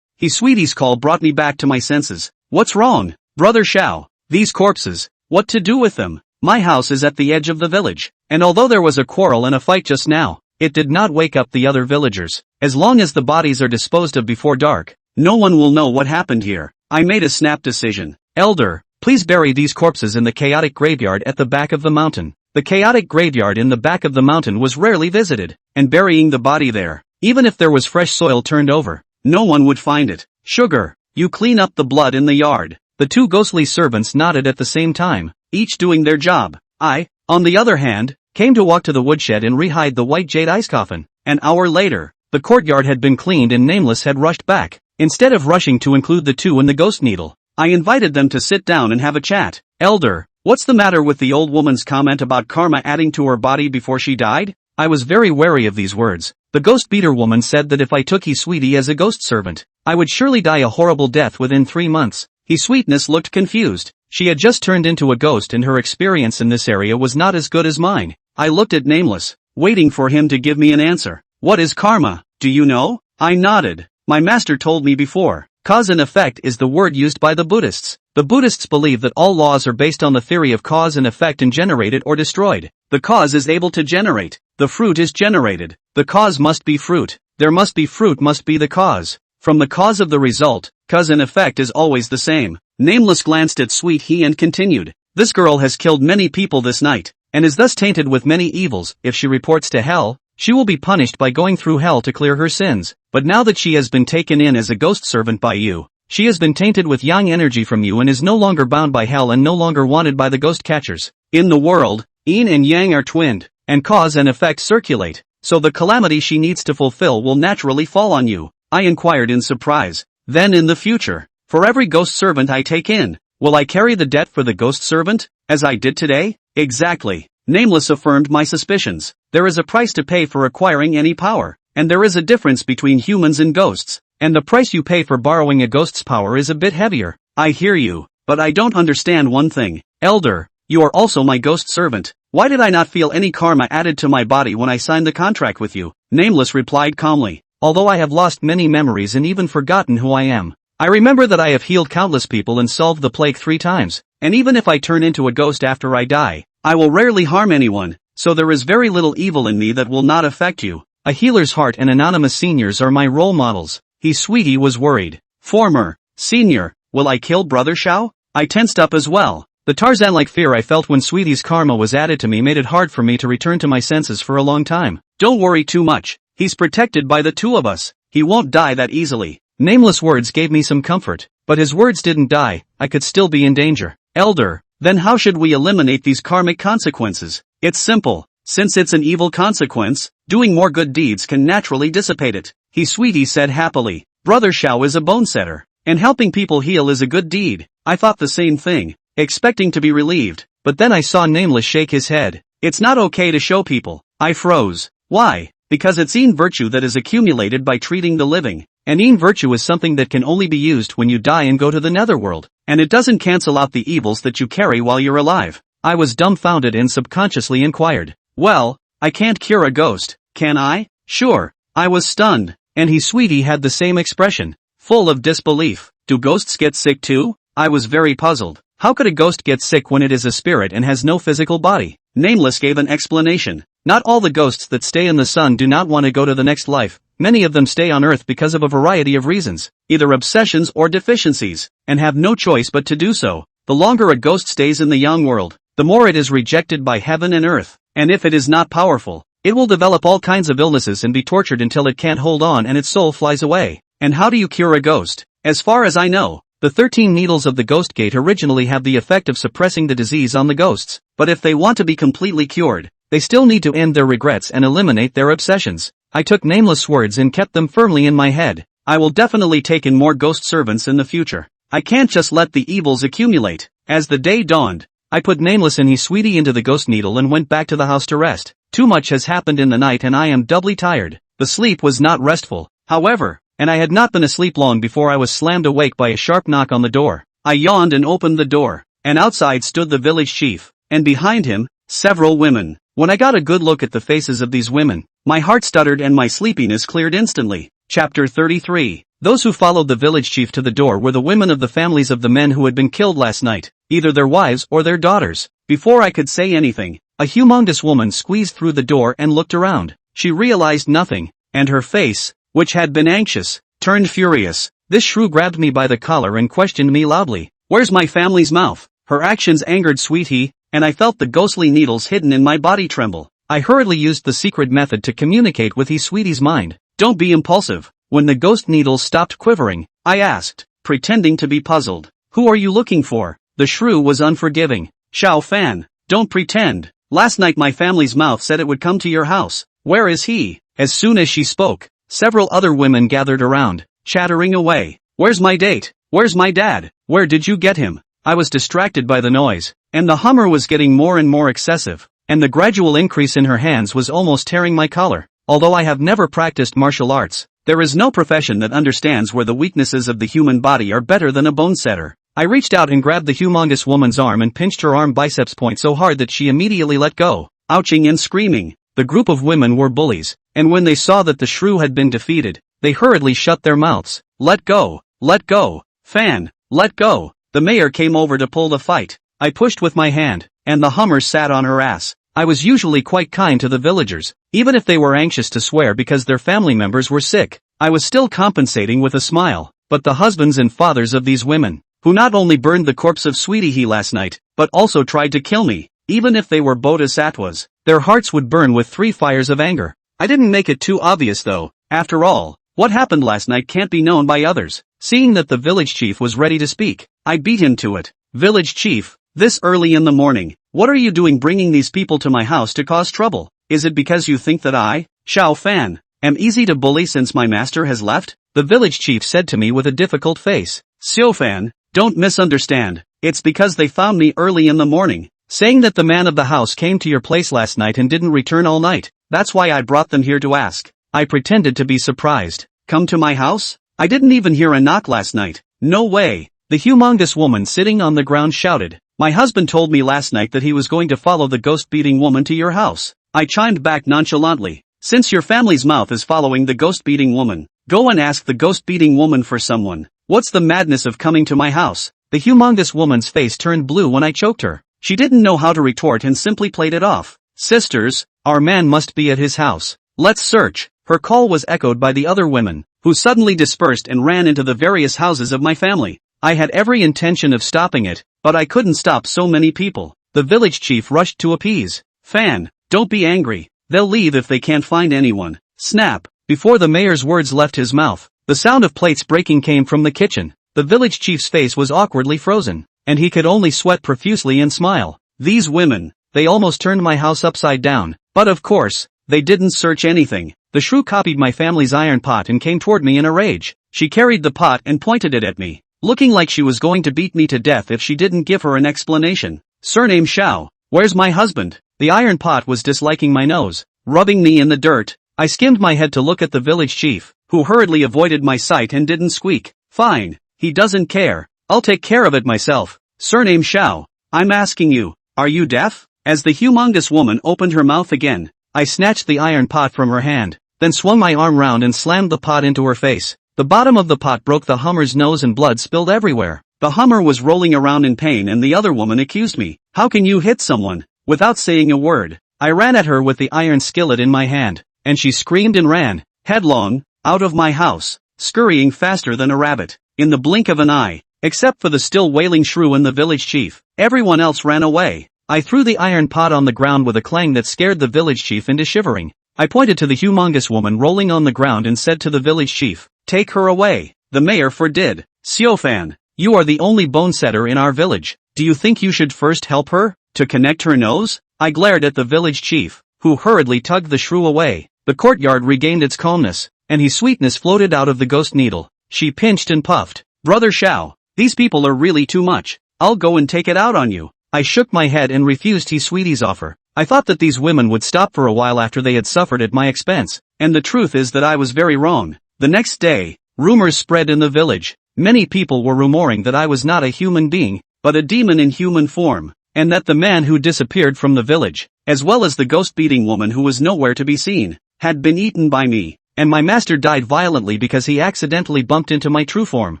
Sweetie's call brought me back to my senses. What's wrong? Brother Xiao, these corpses, what to do with them. My house is at the edge of the village, and although there was a quarrel and a fight just now, it did not wake up the other villagers. As long as the bodies are disposed of before dark, no one will know what happened here. I made a snap decision. Elder, please bury these corpses in the chaotic graveyard at the back of the mountain. The chaotic graveyard in the back of the mountain was rarely visited, and burying the body there, even if there was fresh soil turned over, no one would find it. Sugar, you clean up the blood in the yard. The two ghostly servants nodded at the same time, each doing their job. I, on the other hand, came to walk to the woodshed and rehide the white jade ice coffin. An hour later, the courtyard had been cleaned and Nameless had rushed back. Instead of rushing to include the two in the ghost needle, I invited them to sit down and have a chat. Elder, what's the matter with the old woman's comment about karma adding to her body before she died? I was very wary of these words. The ghost beater woman said that if I took Sweetie as a ghost servant, I would surely die a horrible death within 3 months. Sweetness looked confused. She had just turned into a ghost and her experience in this area was not as good as mine. I looked at Nameless, waiting for him to give me an answer. What is karma? Do you know? I nodded. My master told me before. Cause and effect is the word used by the Buddhists. The Buddhists believe that all laws are based on the theory of cause and effect and generated or destroyed. The cause is able to generate. The fruit is generated. The cause must be fruit. There must be fruit must be the cause. From the cause of the result, cause and effect is always the same. Nameless glanced at Sweet He and continued. This girl has killed many people this night, and is thus tainted with many evils. If she reports to hell, she will be punished by going through hell to clear her sins. But now that she has been taken in as a ghost servant by you, she has been tainted with yang energy from you and is no longer bound by hell and no longer wanted by the ghost catchers. In the world, yin and yang are twinned, and cause and effect circulate, so the calamity she needs to fulfill will naturally fall on you. I inquired in surprise. Then in the future, for every ghost servant I take in, will I carry the debt for the ghost servant, as I did today? Exactly. Nameless affirmed my suspicions. There is a price to pay for acquiring any power, and there is a difference between humans and ghosts, and the price you pay for borrowing a ghost's power is a bit heavier. I hear you, but I don't understand one thing. Elder, you are also my ghost servant. Why did I not feel any karma added to my body when I signed the contract with you? Nameless replied calmly. Although I have lost many memories and even forgotten who I am, I remember that I have healed countless people and solved the plague 3 times, and even if I turn into a ghost after I die, I will rarely harm anyone, so there is very little evil in me that will not affect you. A healer's heart and anonymous seniors are my role models. Sweetie was worried. Former, senior, will I kill Brother Shao? I tensed up as well. The Tarzan-like fear I felt when Sweetie's karma was added to me made it hard for me to return to my senses for a long time. Don't worry too much. He's protected by the two of us. He won't die that easily. Nameless words gave me some comfort, but his words didn't die. I could still be in danger. Elder, then how should we eliminate these karmic consequences? It's simple. Since it's an evil consequence, doing more good deeds can naturally dissipate it. Sweetie said happily. Brother Shao is a bone setter, and helping people heal is a good deed. I thought the same thing, expecting to be relieved, but then I saw Nameless shake his head. It's not okay to show people. I froze. Why? Because it's yin virtue that is accumulated by treating the living, and yin virtue is something that can only be used when you die and go to the netherworld, and it doesn't cancel out the evils that you carry while you're alive. I was dumbfounded and subconsciously inquired. Well, I can't cure a ghost, can I? Sure. I was stunned, and Sweetie had the same expression, full of disbelief. Do ghosts get sick too? I was very puzzled. How could a ghost get sick when it is a spirit and has no physical body? Nameless gave an explanation. Not all the ghosts that stay in the sun do not want to go to the next life. Many of them stay on Earth because of a variety of reasons, either obsessions or deficiencies, and have no choice but to do so. The longer a ghost stays in the yang world, the more it is rejected by heaven and earth, and if it is not powerful, it will develop all kinds of illnesses and be tortured until it can't hold on and its soul flies away. And how do you cure a ghost? As far as I know, the 13 needles of the ghost gate originally have the effect of suppressing the disease on the ghosts, but if they want to be completely cured, they still need to end their regrets and eliminate their obsessions. I took Nameless words and kept them firmly in my head. I will definitely take in more ghost servants in the future. I can't just let the evils accumulate. As the day dawned, I put Nameless and Sweetie into the ghost needle and went back to the house to rest. Too much has happened in the night and I am doubly tired. The sleep was not restful, however, and I had not been asleep long before I was slammed awake by a sharp knock on the door. I yawned and opened the door, and outside stood the village chief, and behind him, several women. When I got a good look at the faces of these women, my heart stuttered and my sleepiness cleared instantly. Chapter 33. Those who followed the village chief to the door were the women of the families of the men who had been killed last night. either their wives or their daughters. Before I could say anything, a humongous woman squeezed through the door and looked around. She realized nothing, and her face, which had been anxious, turned furious. This shrew grabbed me by the collar and questioned me loudly. "Where's my family's mouth?" Her actions angered Sweetie, and I felt the ghostly needles hidden in my body tremble. I hurriedly used the secret method to communicate with Sweetie's mind. "Don't be impulsive." When the ghost needles stopped quivering, I asked, pretending to be puzzled, "Who are you looking for?" The shrew was unforgiving. "Xiao Fan, don't pretend. Last night my family's mouth said it would come to your house. Where is he?" As soon as she spoke, several other women gathered around, chattering away. "Where's my date? Where's my dad? Where did you get him?" I was distracted by the noise, and the hummer was getting more and more excessive, and the gradual increase in her hands was almost tearing my collar. Although I have never practiced martial arts, there is no profession that understands where the weaknesses of the human body are better than a bone setter. I reached out and grabbed the humongous woman's arm and pinched her arm biceps point so hard that she immediately let go, ouching and screaming. The group of women were bullies, and when they saw that the shrew had been defeated, they hurriedly shut their mouths. "Let go! Let go! Fan, let go!" The mayor came over to pull the fight. I pushed with my hand, and the hummer sat on her ass. I was usually quite kind to the villagers, even if they were anxious to swear because their family members were sick. I was still compensating with a smile, but the husbands and fathers of these women, who not only burned the corpse of Sweetie last night, but also tried to kill me, even if they were bodhisattvas, their hearts would burn with 3 fires of anger. I didn't make it too obvious though. After all, what happened last night can't be known by others. Seeing that the village chief was ready to speak, I beat him to it. "Village chief, this early in the morning, what are you doing bringing these people to my house to cause trouble? Is it because you think that I, Xiao Fan, am easy to bully since my master has left?" The village chief said to me with a difficult face. "Xiao Fan, don't misunderstand. It's because they found me early in the morning, saying that the man of the house came to your place last night and didn't return all night. That's why I brought them here to ask." I pretended to be surprised. "Come to my house? I didn't even hear a knock last night." "No way." The humongous woman sitting on the ground shouted. "My husband told me last night that he was going to follow the ghost-beating woman to your house." I chimed back nonchalantly. "Since your family's mouth is following the ghost-beating woman, go and ask the ghost-beating woman for someone. What's the madness of coming to my house?" The humongous woman's face turned blue when I choked her. She didn't know how to retort and simply played it off. "Sisters, our man must be at his house. Let's search." Her call was echoed by the other women, who suddenly dispersed and ran into the various houses of my family. I had every intention of stopping it, but I couldn't stop so many people. The village chief rushed to appease. "Fan, don't be angry. They'll leave if they can't find anyone." Snap! Before the mayor's words left his mouth, the sound of plates breaking came from the kitchen. The village chief's face was awkwardly frozen, and he could only sweat profusely and smile. "These women, they almost turned my house upside down, but of course, they didn't search anything." The shrew copied my family's iron pot and came toward me in a rage. She carried the pot and pointed it at me, looking like she was going to beat me to death if she didn't give her an explanation. "Surname Xiao, where's my husband?" The iron pot was disliking my nose, rubbing me in the dirt. I skimmed my head to look at the village chief, who hurriedly avoided my sight and didn't squeak. "Fine, he doesn't care. I'll take care of it myself." "Surname Xiao, I'm asking you, are you deaf?" As the humongous woman opened her mouth again, I snatched the iron pot from her hand, then swung my arm round and slammed the pot into her face. The bottom of the pot broke the hummer's nose and blood spilled everywhere. The hummer was rolling around in pain and the other woman accused me. "How can you hit someone?" Without saying a word, I ran at her with the iron skillet in my hand, and she screamed and ran, headlong, out of my house, scurrying faster than a rabbit. In the blink of an eye, except for the still wailing shrew and the village chief, everyone else ran away. I threw the iron pot on the ground with a clang that scared the village chief into shivering. I pointed to the humongous woman rolling on the ground and said to the village chief, "Take her away." The mayor forbid. "Xiaofan, you are the only bone setter in our village. Do you think you should first help her to connect her nose?" I glared at the village chief, who hurriedly tugged the shrew away. The courtyard regained its calmness, and his sweetness floated out of the ghost needle. She pinched and puffed. "Brother Xiao, these people are really too much. I'll go and take it out on you." I shook my head and refused his sweetie's offer. I thought that these women would stop for a while after they had suffered at my expense, and the truth is that I was very wrong. The next day, rumors spread in the village. Many people were rumoring that I was not a human being, but a demon in human form, and that the man who disappeared from the village, as well as the ghost-beating woman who was nowhere to be seen, had been eaten by me, and my master died violently because he accidentally bumped into my true form.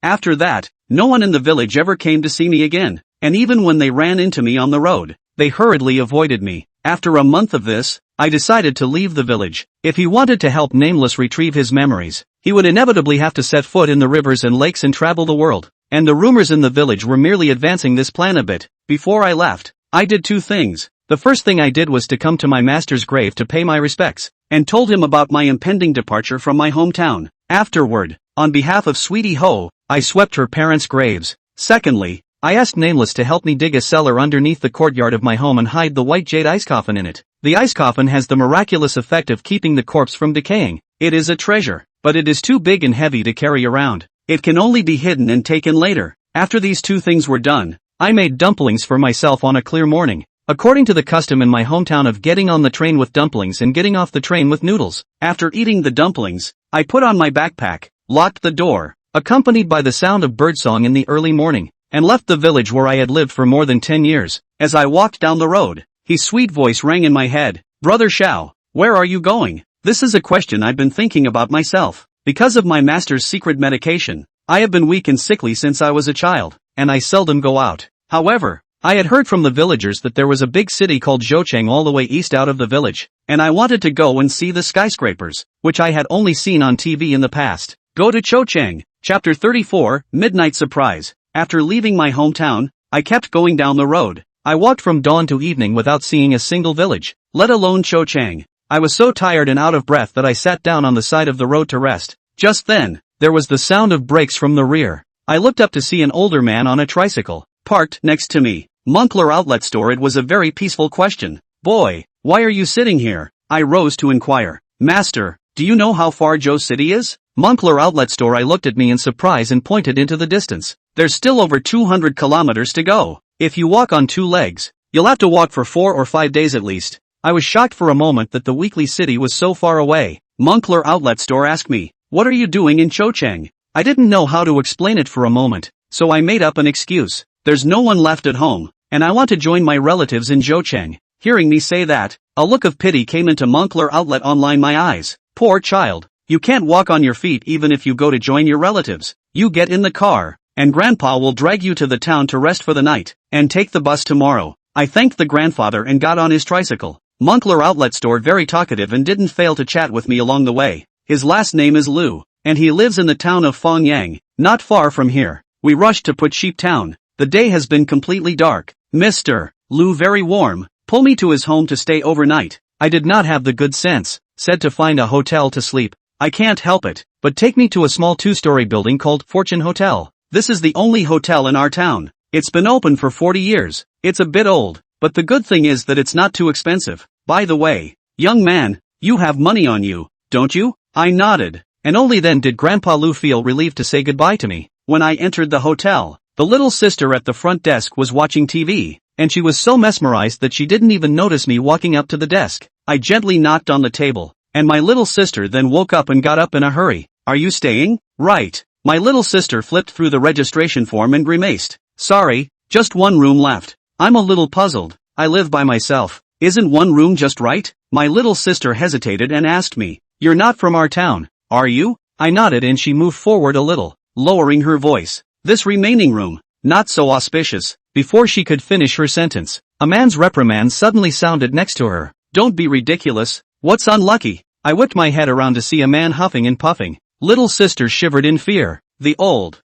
After that, no one in the village ever came to see me again. and even when they ran into me on the road, they hurriedly avoided me. After a month of this, I decided to leave the village. If he wanted to help Nameless retrieve his memories, he would inevitably have to set foot in the rivers and lakes and travel the world. And the rumors in the village were merely advancing this plan a bit. Before I left, I did two things. The first thing I did was to come to my master's grave to pay my respects, and told him about my impending departure from my hometown. Afterward, on behalf of Sweetie Ho, I swept her parents' graves. Secondly, I asked Nameless to help me dig a cellar underneath the courtyard of my home and hide the white jade ice coffin in it. The ice coffin has the miraculous effect of keeping the corpse from decaying. It is a treasure, but it is too big and heavy to carry around. It can only be hidden and taken later. After these two things were done, I made dumplings for myself on a clear morning, according to the custom in my hometown of getting on the train with dumplings and getting off the train with noodles. After eating the dumplings, I put on my backpack, locked the door, accompanied by the sound of birdsong in the early morning, and left the village where I had lived for more than 10 years. As I walked down the road, his sweet voice rang in my head. Brother Xiao, where are you going? This is a question I've been thinking about myself. Because of my master's secret medication, I have been weak and sickly since I was a child, and I seldom go out. However, I had heard from the villagers that there was a big city called Zhoucheng all the way east out of the village, and I wanted to go and see the skyscrapers, which I had only seen on TV in the past. Go to Zhoucheng. Chapter 34, Midnight Surprise. After leaving my hometown, I kept going down the road. I walked from dawn to evening without seeing a single village, let alone Zhoucheng. I was so tired and out of breath that I sat down on the side of the road to rest. Just then, there was the sound of brakes from the rear. I looked up to see an older man on a tricycle, parked next to me. Moncler Outlet Store. It was a very peaceful question. Boy, why are you sitting here? I rose to inquire. Master, do you know how far Zhou City is? Moncler Outlet Store. I looked at me in surprise and pointed into the distance. There's still over 200 kilometers to go. If you walk on two legs, you'll have to walk for 4 or 5 days at least. I was shocked for a moment that the weekly city was so far away. Moncler Outlet Store asked me, what are you doing in Zhoucheng? I didn't know how to explain it for a moment, so I made up an excuse. There's no one left at home, and I want to join my relatives in Zhoucheng. Hearing me say that, a look of pity came into Moncler Outlet Online my eyes. Poor child, you can't walk on your feet even if you go to join your relatives. You get in the car, and Grandpa will drag you to the town to rest for the night, and take the bus tomorrow. I thanked the grandfather and got on his tricycle. Moncler Outlet Store very talkative and didn't fail to chat with me along the way. His last name is Lu, and he lives in the town of Fongyang, not far from here. We rushed to Put Sheep Town. The day has been completely dark. Mr. Lu very warm, pull me to his home to stay overnight. I did not have the good sense, said to find a hotel to sleep. I can't help it, but take me to a small 2-story building called Fortune Hotel. This is the only hotel in our town. It's been open for 40 years. It's a bit old, but the good thing is that it's not too expensive. By the way, young man, you have money on you, don't you? I nodded, and only then did Grandpa Lu feel relieved to say goodbye to me. When I entered the hotel, the little sister at the front desk was watching TV, and she was so mesmerized that she didn't even notice me walking up to the desk. I gently knocked on the table, and my little sister then woke up and got up in a hurry. Are you staying? Right. My little sister flipped through the registration form and grimaced. Sorry, just one room left. I'm a little puzzled. I live by myself. Isn't one room just right? My little sister hesitated and asked me, you're not from our town, are you? I nodded and she moved forward a little, lowering her voice. This remaining room, not so auspicious. Before she could finish her sentence, a man's reprimand suddenly sounded next to her. Don't be ridiculous. What's unlucky? I whipped my head around to see a man huffing and puffing. Little sister shivered in fear. The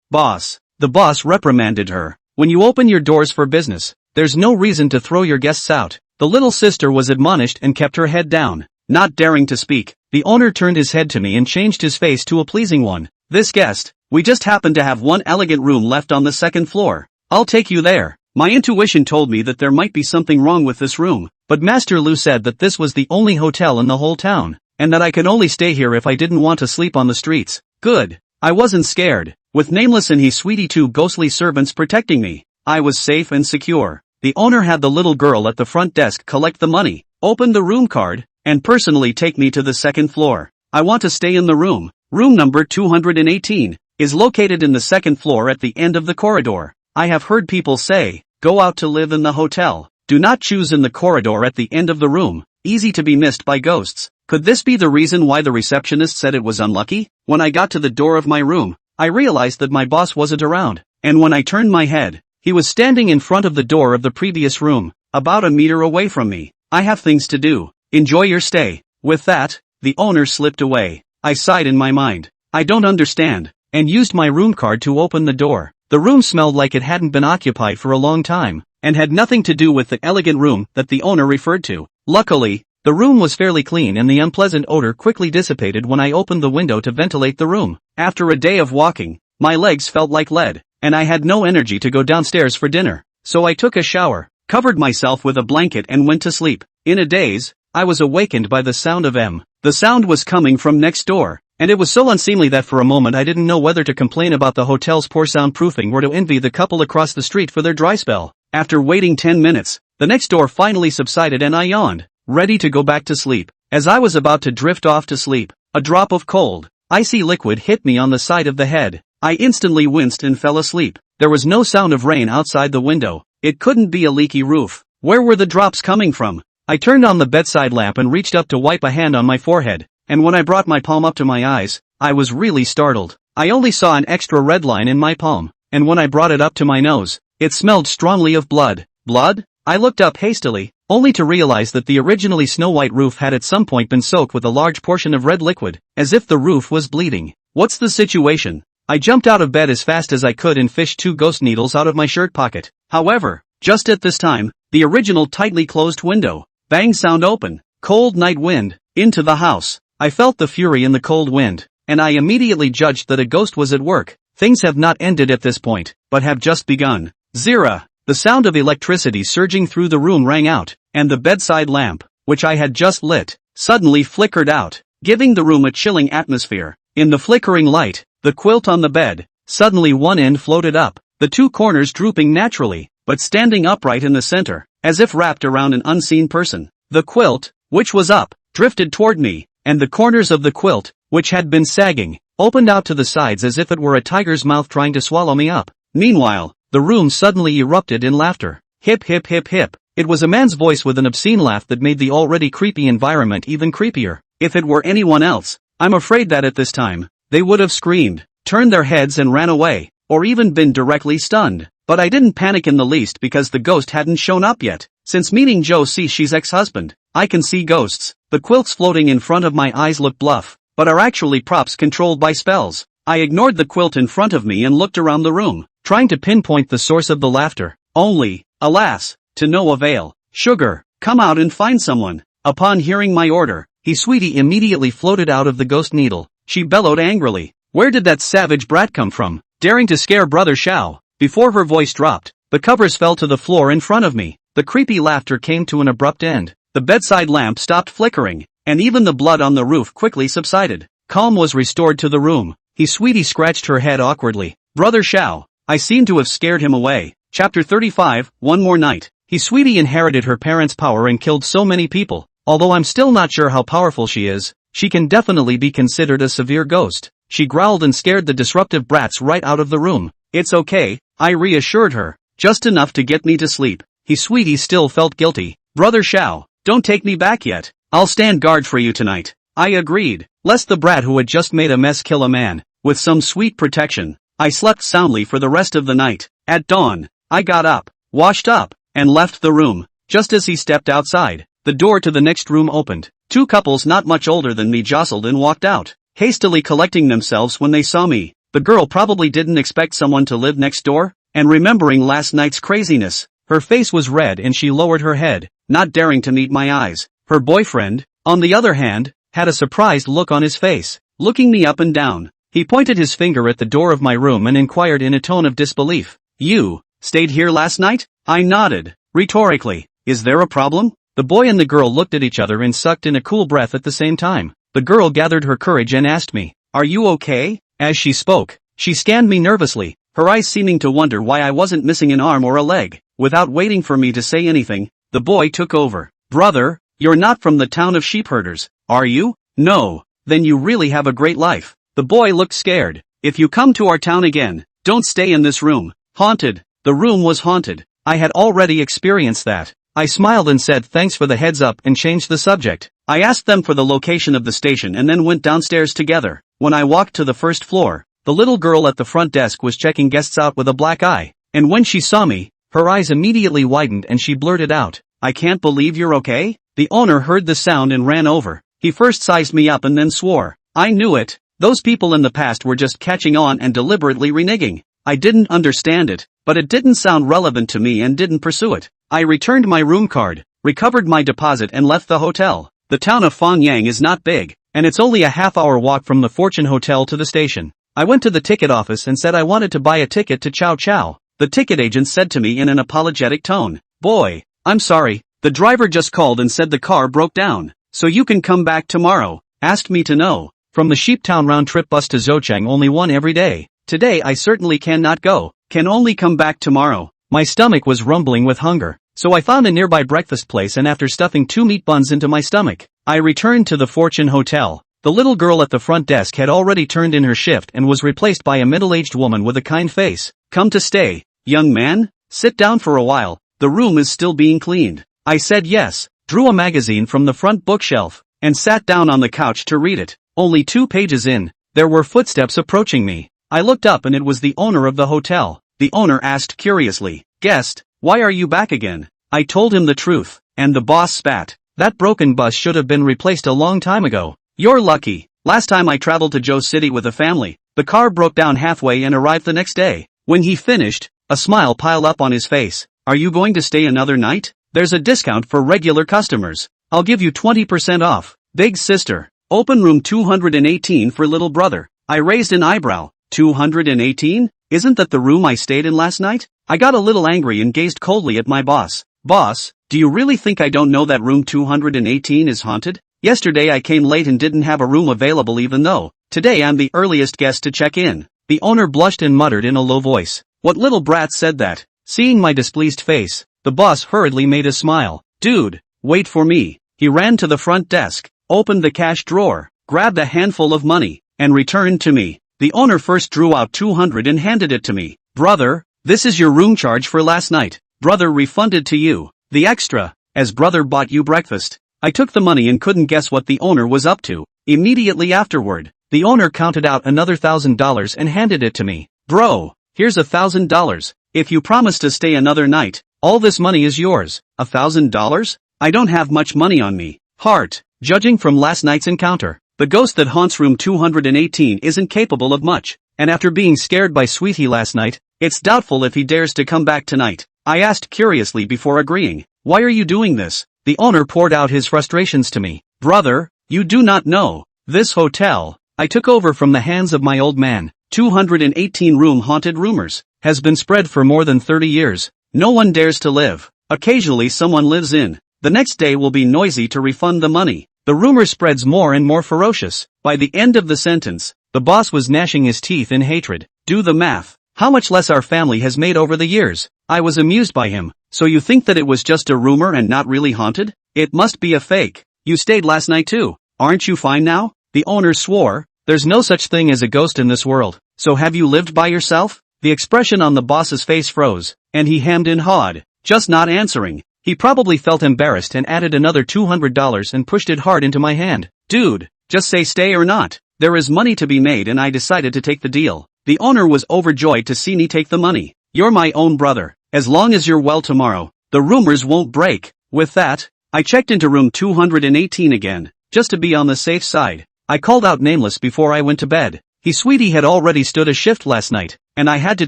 boss reprimanded her. When you open your doors for business, there's no reason to throw your guests out. The little sister was admonished and kept her head down. Not daring to speak, the owner turned his head to me and changed his face to a pleasing one. This guest, we just happen to have one elegant room left on the second floor. I'll take you there. My intuition told me that there might be something wrong with this room, but Master Lu said that this was the only hotel in the whole town, and that I could only stay here if I didn't want to sleep on the streets. Good. I wasn't scared. With Nameless and his sweetie 2 ghostly servants protecting me, I was safe and secure. The owner had the little girl at the front desk collect the money, open the room card, and personally take me to the second floor. I want to stay in the room. Room number 218 is located in the second floor at the end of the corridor. I have heard people say, go out to live in the hotel. Do not choose in the corridor at the end of the room. Easy to be missed by ghosts. Could this be the reason why the receptionist said it was unlucky? When I got to the door of my room, I realized that my boss wasn't around, and when I turned my head, He was standing in front of the door of the previous room, about a meter away from me. I have things to do. Enjoy your stay. With that, the owner slipped away. I sighed in my mind. I don't understand, and used my room card to open the door. The room smelled like it hadn't been occupied for a long time, and had nothing to do with the elegant room that the owner referred to. Luckily, the room was fairly clean and the unpleasant odor quickly dissipated when I opened the window to ventilate the room. After a day of walking, my legs felt like lead, and I had no energy to go downstairs for dinner. So I took a shower, covered myself with a blanket and went to sleep. In a daze, I was awakened by the sound of M. The sound was coming from next door, and it was so unseemly that for a moment I didn't know whether to complain about the hotel's poor soundproofing or to envy the couple across the street for their dry spell. After waiting 10 minutes, the next door finally subsided and I yawned, ready to go back to sleep. As I was about to drift off to sleep, a drop of cold, icy liquid hit me on the side of the head. I instantly winced and fell asleep. There was no sound of rain outside the window. It couldn't be a leaky roof. Where were the drops coming from? I turned on the bedside lamp and reached up to wipe a hand on my forehead, and when I brought my palm up to my eyes, I was really startled. I only saw an extra red line in my palm, and when I brought it up to my nose, it smelled strongly of blood. Blood? I looked up hastily, only to realize that the originally snow-white roof had at some point been soaked with a large portion of red liquid, as if the roof was bleeding. What's the situation? I jumped out of bed as fast as I could and fished 2 ghost needles out of my shirt pocket. However, just at this time, the original tightly closed window, bang sound open, cold night wind, into the house. I felt the fury in the cold wind, and I immediately judged that a ghost was at work. Things have not ended at this point, but have just begun. Zira. The sound of electricity surging through the room rang out, and the bedside lamp, which I had just lit, suddenly flickered out, giving the room a chilling atmosphere. In the flickering light, the quilt on the bed, suddenly one end floated up, the 2 corners drooping naturally, but standing upright in the center, as if wrapped around an unseen person. The quilt, which was up, drifted toward me, and the corners of the quilt, which had been sagging, opened out to the sides as if it were a tiger's mouth trying to swallow me up. Meanwhile, the room suddenly erupted in laughter. Hip hip hip hip. It was a man's voice with an obscene laugh that made the already creepy environment even creepier. If it were anyone else, I'm afraid that at this time, they would have screamed, turned their heads and ran away, or even been directly stunned. But I didn't panic in the least because the ghost hadn't shown up yet. Since meeting Joe C. she's ex-husband, I can see ghosts. The quilts floating in front of my eyes look bluff, but are actually props controlled by spells. I ignored the quilt in front of me and looked around the room, trying to pinpoint the source of the laughter. Only, alas, to no avail. Sugar, come out and find someone. Upon hearing my order, Sweetie immediately floated out of the ghost needle. She bellowed angrily. Where did that savage brat come from, daring to scare Brother Shao? Before her voice dropped, the covers fell to the floor in front of me. The creepy laughter came to an abrupt end. The bedside lamp stopped flickering, and even the blood on the roof quickly subsided. Calm was restored to the room. Sweetie scratched her head awkwardly. Brother Shao, I seem to have scared him away. Chapter 35, One More Night. Sweetie inherited her parents' power and killed so many people. Although I'm still not sure how powerful she is, she can definitely be considered a severe ghost. She growled and scared the disruptive brats right out of the room. It's okay, I reassured her. Just enough to get me to sleep. Sweetie still felt guilty. Brother Shao, don't take me back yet. I'll stand guard for you tonight. I agreed, lest the brat who had just made a mess kill a man. With some sweet protection, I slept soundly for the rest of the night. At dawn, I got up, washed up, and left the room. Just as he stepped outside, the door to the next room opened. 2 couples not much older than me jostled and walked out, hastily collecting themselves when they saw me. The girl probably didn't expect someone to live next door, and remembering last night's craziness, her face was red and she lowered her head, not daring to meet my eyes. Her boyfriend, on the other hand, had a surprised look on his face, looking me up and down. He pointed his finger at the door of my room and inquired in a tone of disbelief. You stayed here last night? I nodded, rhetorically. Is there a problem? The boy and the girl looked at each other and sucked in a cool breath at the same time. The girl gathered her courage and asked me, Are you okay? As she spoke, she scanned me nervously, her eyes seeming to wonder why I wasn't missing an arm or a leg. Without waiting for me to say anything, the boy took over. Brother, you're not from the town of sheepherders, are you? No. Then you really have a great life. The boy looked scared. If you come to our town again, don't stay in this room. Haunted. The room was haunted. I had already experienced that. I smiled and said thanks for the heads up and changed the subject. I asked them for the location of the station and then went downstairs together. When I walked to the first floor, the little girl at the front desk was checking guests out with a black eye. and when she saw me, her eyes immediately widened and she blurted out, "I can't believe you're okay?" The owner heard the sound and ran over. He first sized me up and then swore. I knew it. Those people in the past were just catching on and deliberately reneging. I didn't understand it, but it didn't sound relevant to me and didn't pursue it. I returned my room card, recovered my deposit and left the hotel. The town of Fangyang is not big, and it's only a half-hour walk from the Fortune Hotel to the station. I went to the ticket office and said I wanted to buy a ticket to Chow Chow. The ticket agent said to me in an apologetic tone, "Boy, I'm sorry, the driver just called and said the car broke down, so you can come back tomorrow." Asked me to know. From the Sheeptown round-trip bus to Zhochang only one every day. Today I certainly cannot go, can only come back tomorrow. My stomach was rumbling with hunger, so I found a nearby breakfast place and after stuffing 2 meat buns into my stomach, I returned to the Fortune Hotel. The little girl at the front desk had already turned in her shift and was replaced by a middle-aged woman with a kind face. "Come to stay, young man? Sit down for a while, the room is still being cleaned." I said yes, drew a magazine from the front bookshelf, and sat down on the couch to read it. Only 2 pages in, there were footsteps approaching me. I looked up and it was the owner of the hotel. The owner asked curiously, "Guest, why are you back again?" I told him the truth, and the boss spat. "That broken bus should have been replaced a long time ago. You're lucky. Last time I traveled to Joe City with a family, the car broke down halfway and arrived the next day." When he finished, a smile piled up on his face. "Are you going to stay another night? There's a discount for regular customers. I'll give you 20% off. Big sister. Open room 218 for little brother." I raised an eyebrow. 218? Isn't that the room I stayed in last night? I got a little angry and gazed coldly at my boss. "Boss, do you really think I don't know that room 218 is haunted? Yesterday I came late and didn't have a room available even though today I'm the earliest guest to check in." The owner blushed and muttered in a low voice, "What little brat said that?" Seeing my displeased face, the boss hurriedly made a smile. "Dude, wait for me." He ran to the front desk, opened the cash drawer, grabbed a handful of money, and returned to me. The owner first drew out 200 and handed it to me. "Brother, this is your room charge for last night. Brother refunded to you the extra, as brother bought you breakfast." I took the money and couldn't guess what the owner was up to. Immediately afterward, the owner counted out another $1,000 and handed it to me. "Bro, here's $1,000. If you promise to stay another night, all this money is yours." $1,000? I don't have much money on me. Heart. Judging from last night's encounter, the ghost that haunts room 218 isn't capable of much, and after being scared by Sweetie last night, it's doubtful if he dares to come back tonight. I asked curiously before agreeing, "Why are you doing this?" The owner poured out his frustrations to me. "Brother, you do not know. This hotel, I took over from the hands of my old man. 218 room haunted rumors, has been spread for more than 30 years. No one dares to live. Occasionally someone lives in. The next day will be noisy to refund the money. The rumor spreads more and more ferocious." By the end of the sentence, the boss was gnashing his teeth in hatred. "Do the math. How much less our family has made over the years." I was amused by him. "So you think that it was just a rumor and not really haunted? It must be a fake. You stayed last night too. Aren't you fine now?" The owner swore. "There's no such thing as a ghost in this world. So have you lived by yourself?" The expression on the boss's face froze, and he hemmed and hawed, just not answering. He probably felt embarrassed and added another $200 and pushed it hard into my hand. "Dude, just say stay or not. There is money to be made," and I decided to take the deal. The owner was overjoyed to see me take the money. "You're my own brother. As long as you're well tomorrow, the rumors won't break." With that, I checked into room 218 again, just to be on the safe side. I called out Nameless before I went to bed. Sweetie had already stood a shift last night, and I had to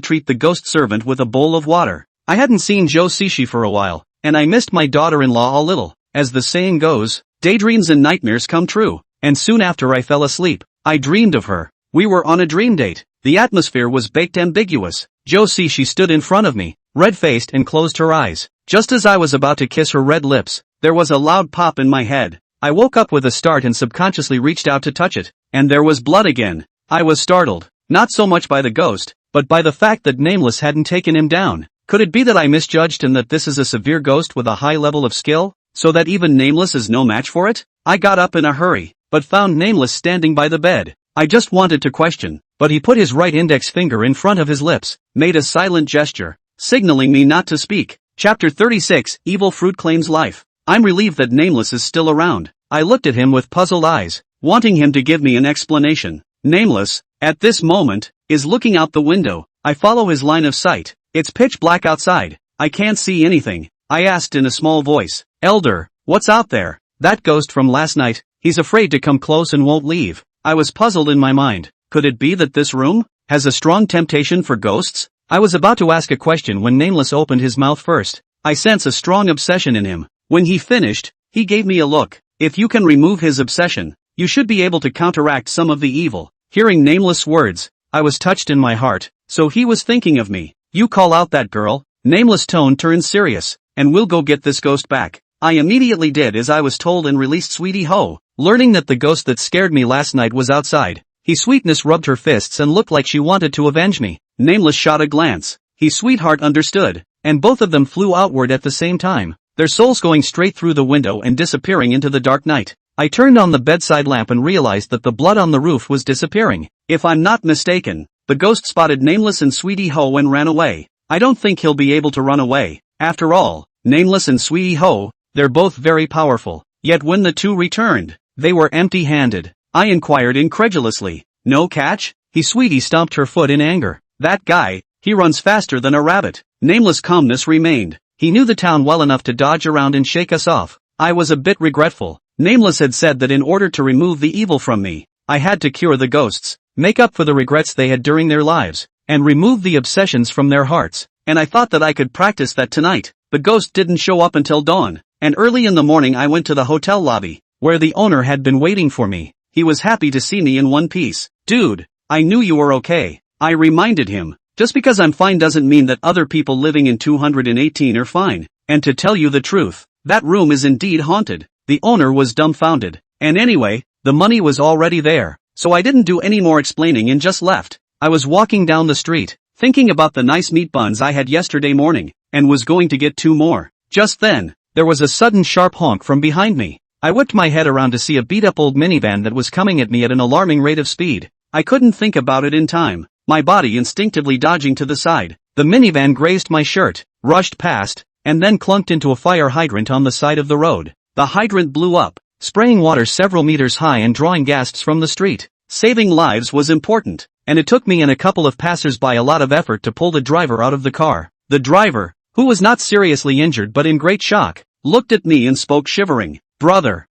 treat the ghost servant with a bowl of water. I hadn't seen Joe Sishi for a while, and I missed my daughter-in-law a little. As the saying goes, daydreams and nightmares come true, and soon after I fell asleep, I dreamed of her. We were on a dream date. The atmosphere was baked ambiguous. Joe Sishi stood in front of me, red-faced and closed her eyes. Just as I was about to kiss her red lips, there was a loud pop in my head. I woke up with a start and subconsciously reached out to touch it, and there was blood again. I was startled, not so much by the ghost, but by the fact that Nameless hadn't taken him down. Could it be that I misjudged and that this is a severe ghost with a high level of skill, so that even Nameless is no match for it? I got up in a hurry, but found Nameless standing by the bed. I just wanted to question, but he put his right index finger in front of his lips, made a silent gesture, signaling me not to speak. Chapter 36, Evil Fruit Claims Life. I'm relieved that Nameless is still around. I looked at him with puzzled eyes, wanting him to give me an explanation. Nameless, at this moment, is looking out the window. I follow his line of sight, It's pitch black outside. I can't see anything. I asked in a small voice. Elder, what's out there? That ghost from last night. He's afraid to come close and won't leave. I was puzzled in my mind. Could it be that this room has a strong temptation for ghosts? I was about to ask a question when Nameless opened his mouth first. I sense a strong obsession in him. When he finished, he gave me a look. If you can remove his obsession, you should be able to counteract some of the evil. Hearing Nameless' words, I was touched in my heart. So he was thinking of me. You call out that girl. Nameless' tone turned serious. And we'll go get this ghost back. I immediately did as I was told and released Sweetie Ho. Learning that the ghost that scared me last night was outside, he Sweetness rubbed her fists and looked like she wanted to avenge me. Nameless shot a glance. He Sweetheart understood. And both of them flew outward at the same time, their souls going straight through the window and disappearing into the dark night. I turned on the bedside lamp and realized that the blood on the roof was disappearing. If I'm not mistaken, the ghost spotted Nameless and Sweetie Ho and ran away. I don't think he'll be able to run away. After all, Nameless and Sweetie Ho, they're both very powerful. Yet when the two returned, they were empty-handed. I inquired incredulously. No catch? Sweetie stomped her foot in anger. That guy, he runs faster than a rabbit. Nameless' calmness remained. He knew the town well enough to dodge around and shake us off. I was a bit regretful. Nameless had said that in order to remove the evil from me, I had to cure the ghosts, make up for the regrets they had during their lives, and remove the obsessions from their hearts. And I thought that I could practice that tonight. The ghost didn't show up until dawn, and early in the morning I went to the hotel lobby, where the owner had been waiting for me. He was happy to see me in one piece. Dude, I knew you were okay. I reminded him. Just because I'm fine doesn't mean that other people living in 218 are fine. And to tell you the truth, that room is indeed haunted. The owner was dumbfounded. And anyway, the money was already there, so I didn't do any more explaining and just left. I was walking down the street, thinking about the nice meat buns I had yesterday morning, and was going to get 2 more. Just then, there was a sudden sharp honk from behind me. I whipped my head around to see a beat-up old minivan that was coming at me at an alarming rate of speed. I couldn't think about it in time, my body instinctively dodging to the side. The minivan grazed my shirt, rushed past, and then clunked into a fire hydrant on the side of the road. The hydrant blew up, spraying water several meters high and drawing gasps from the street. Saving lives was important, and it took me and a couple of passers-by a lot of effort to pull the driver out of the car. The driver, who was not seriously injured but in great shock, looked at me and spoke shivering. Brother,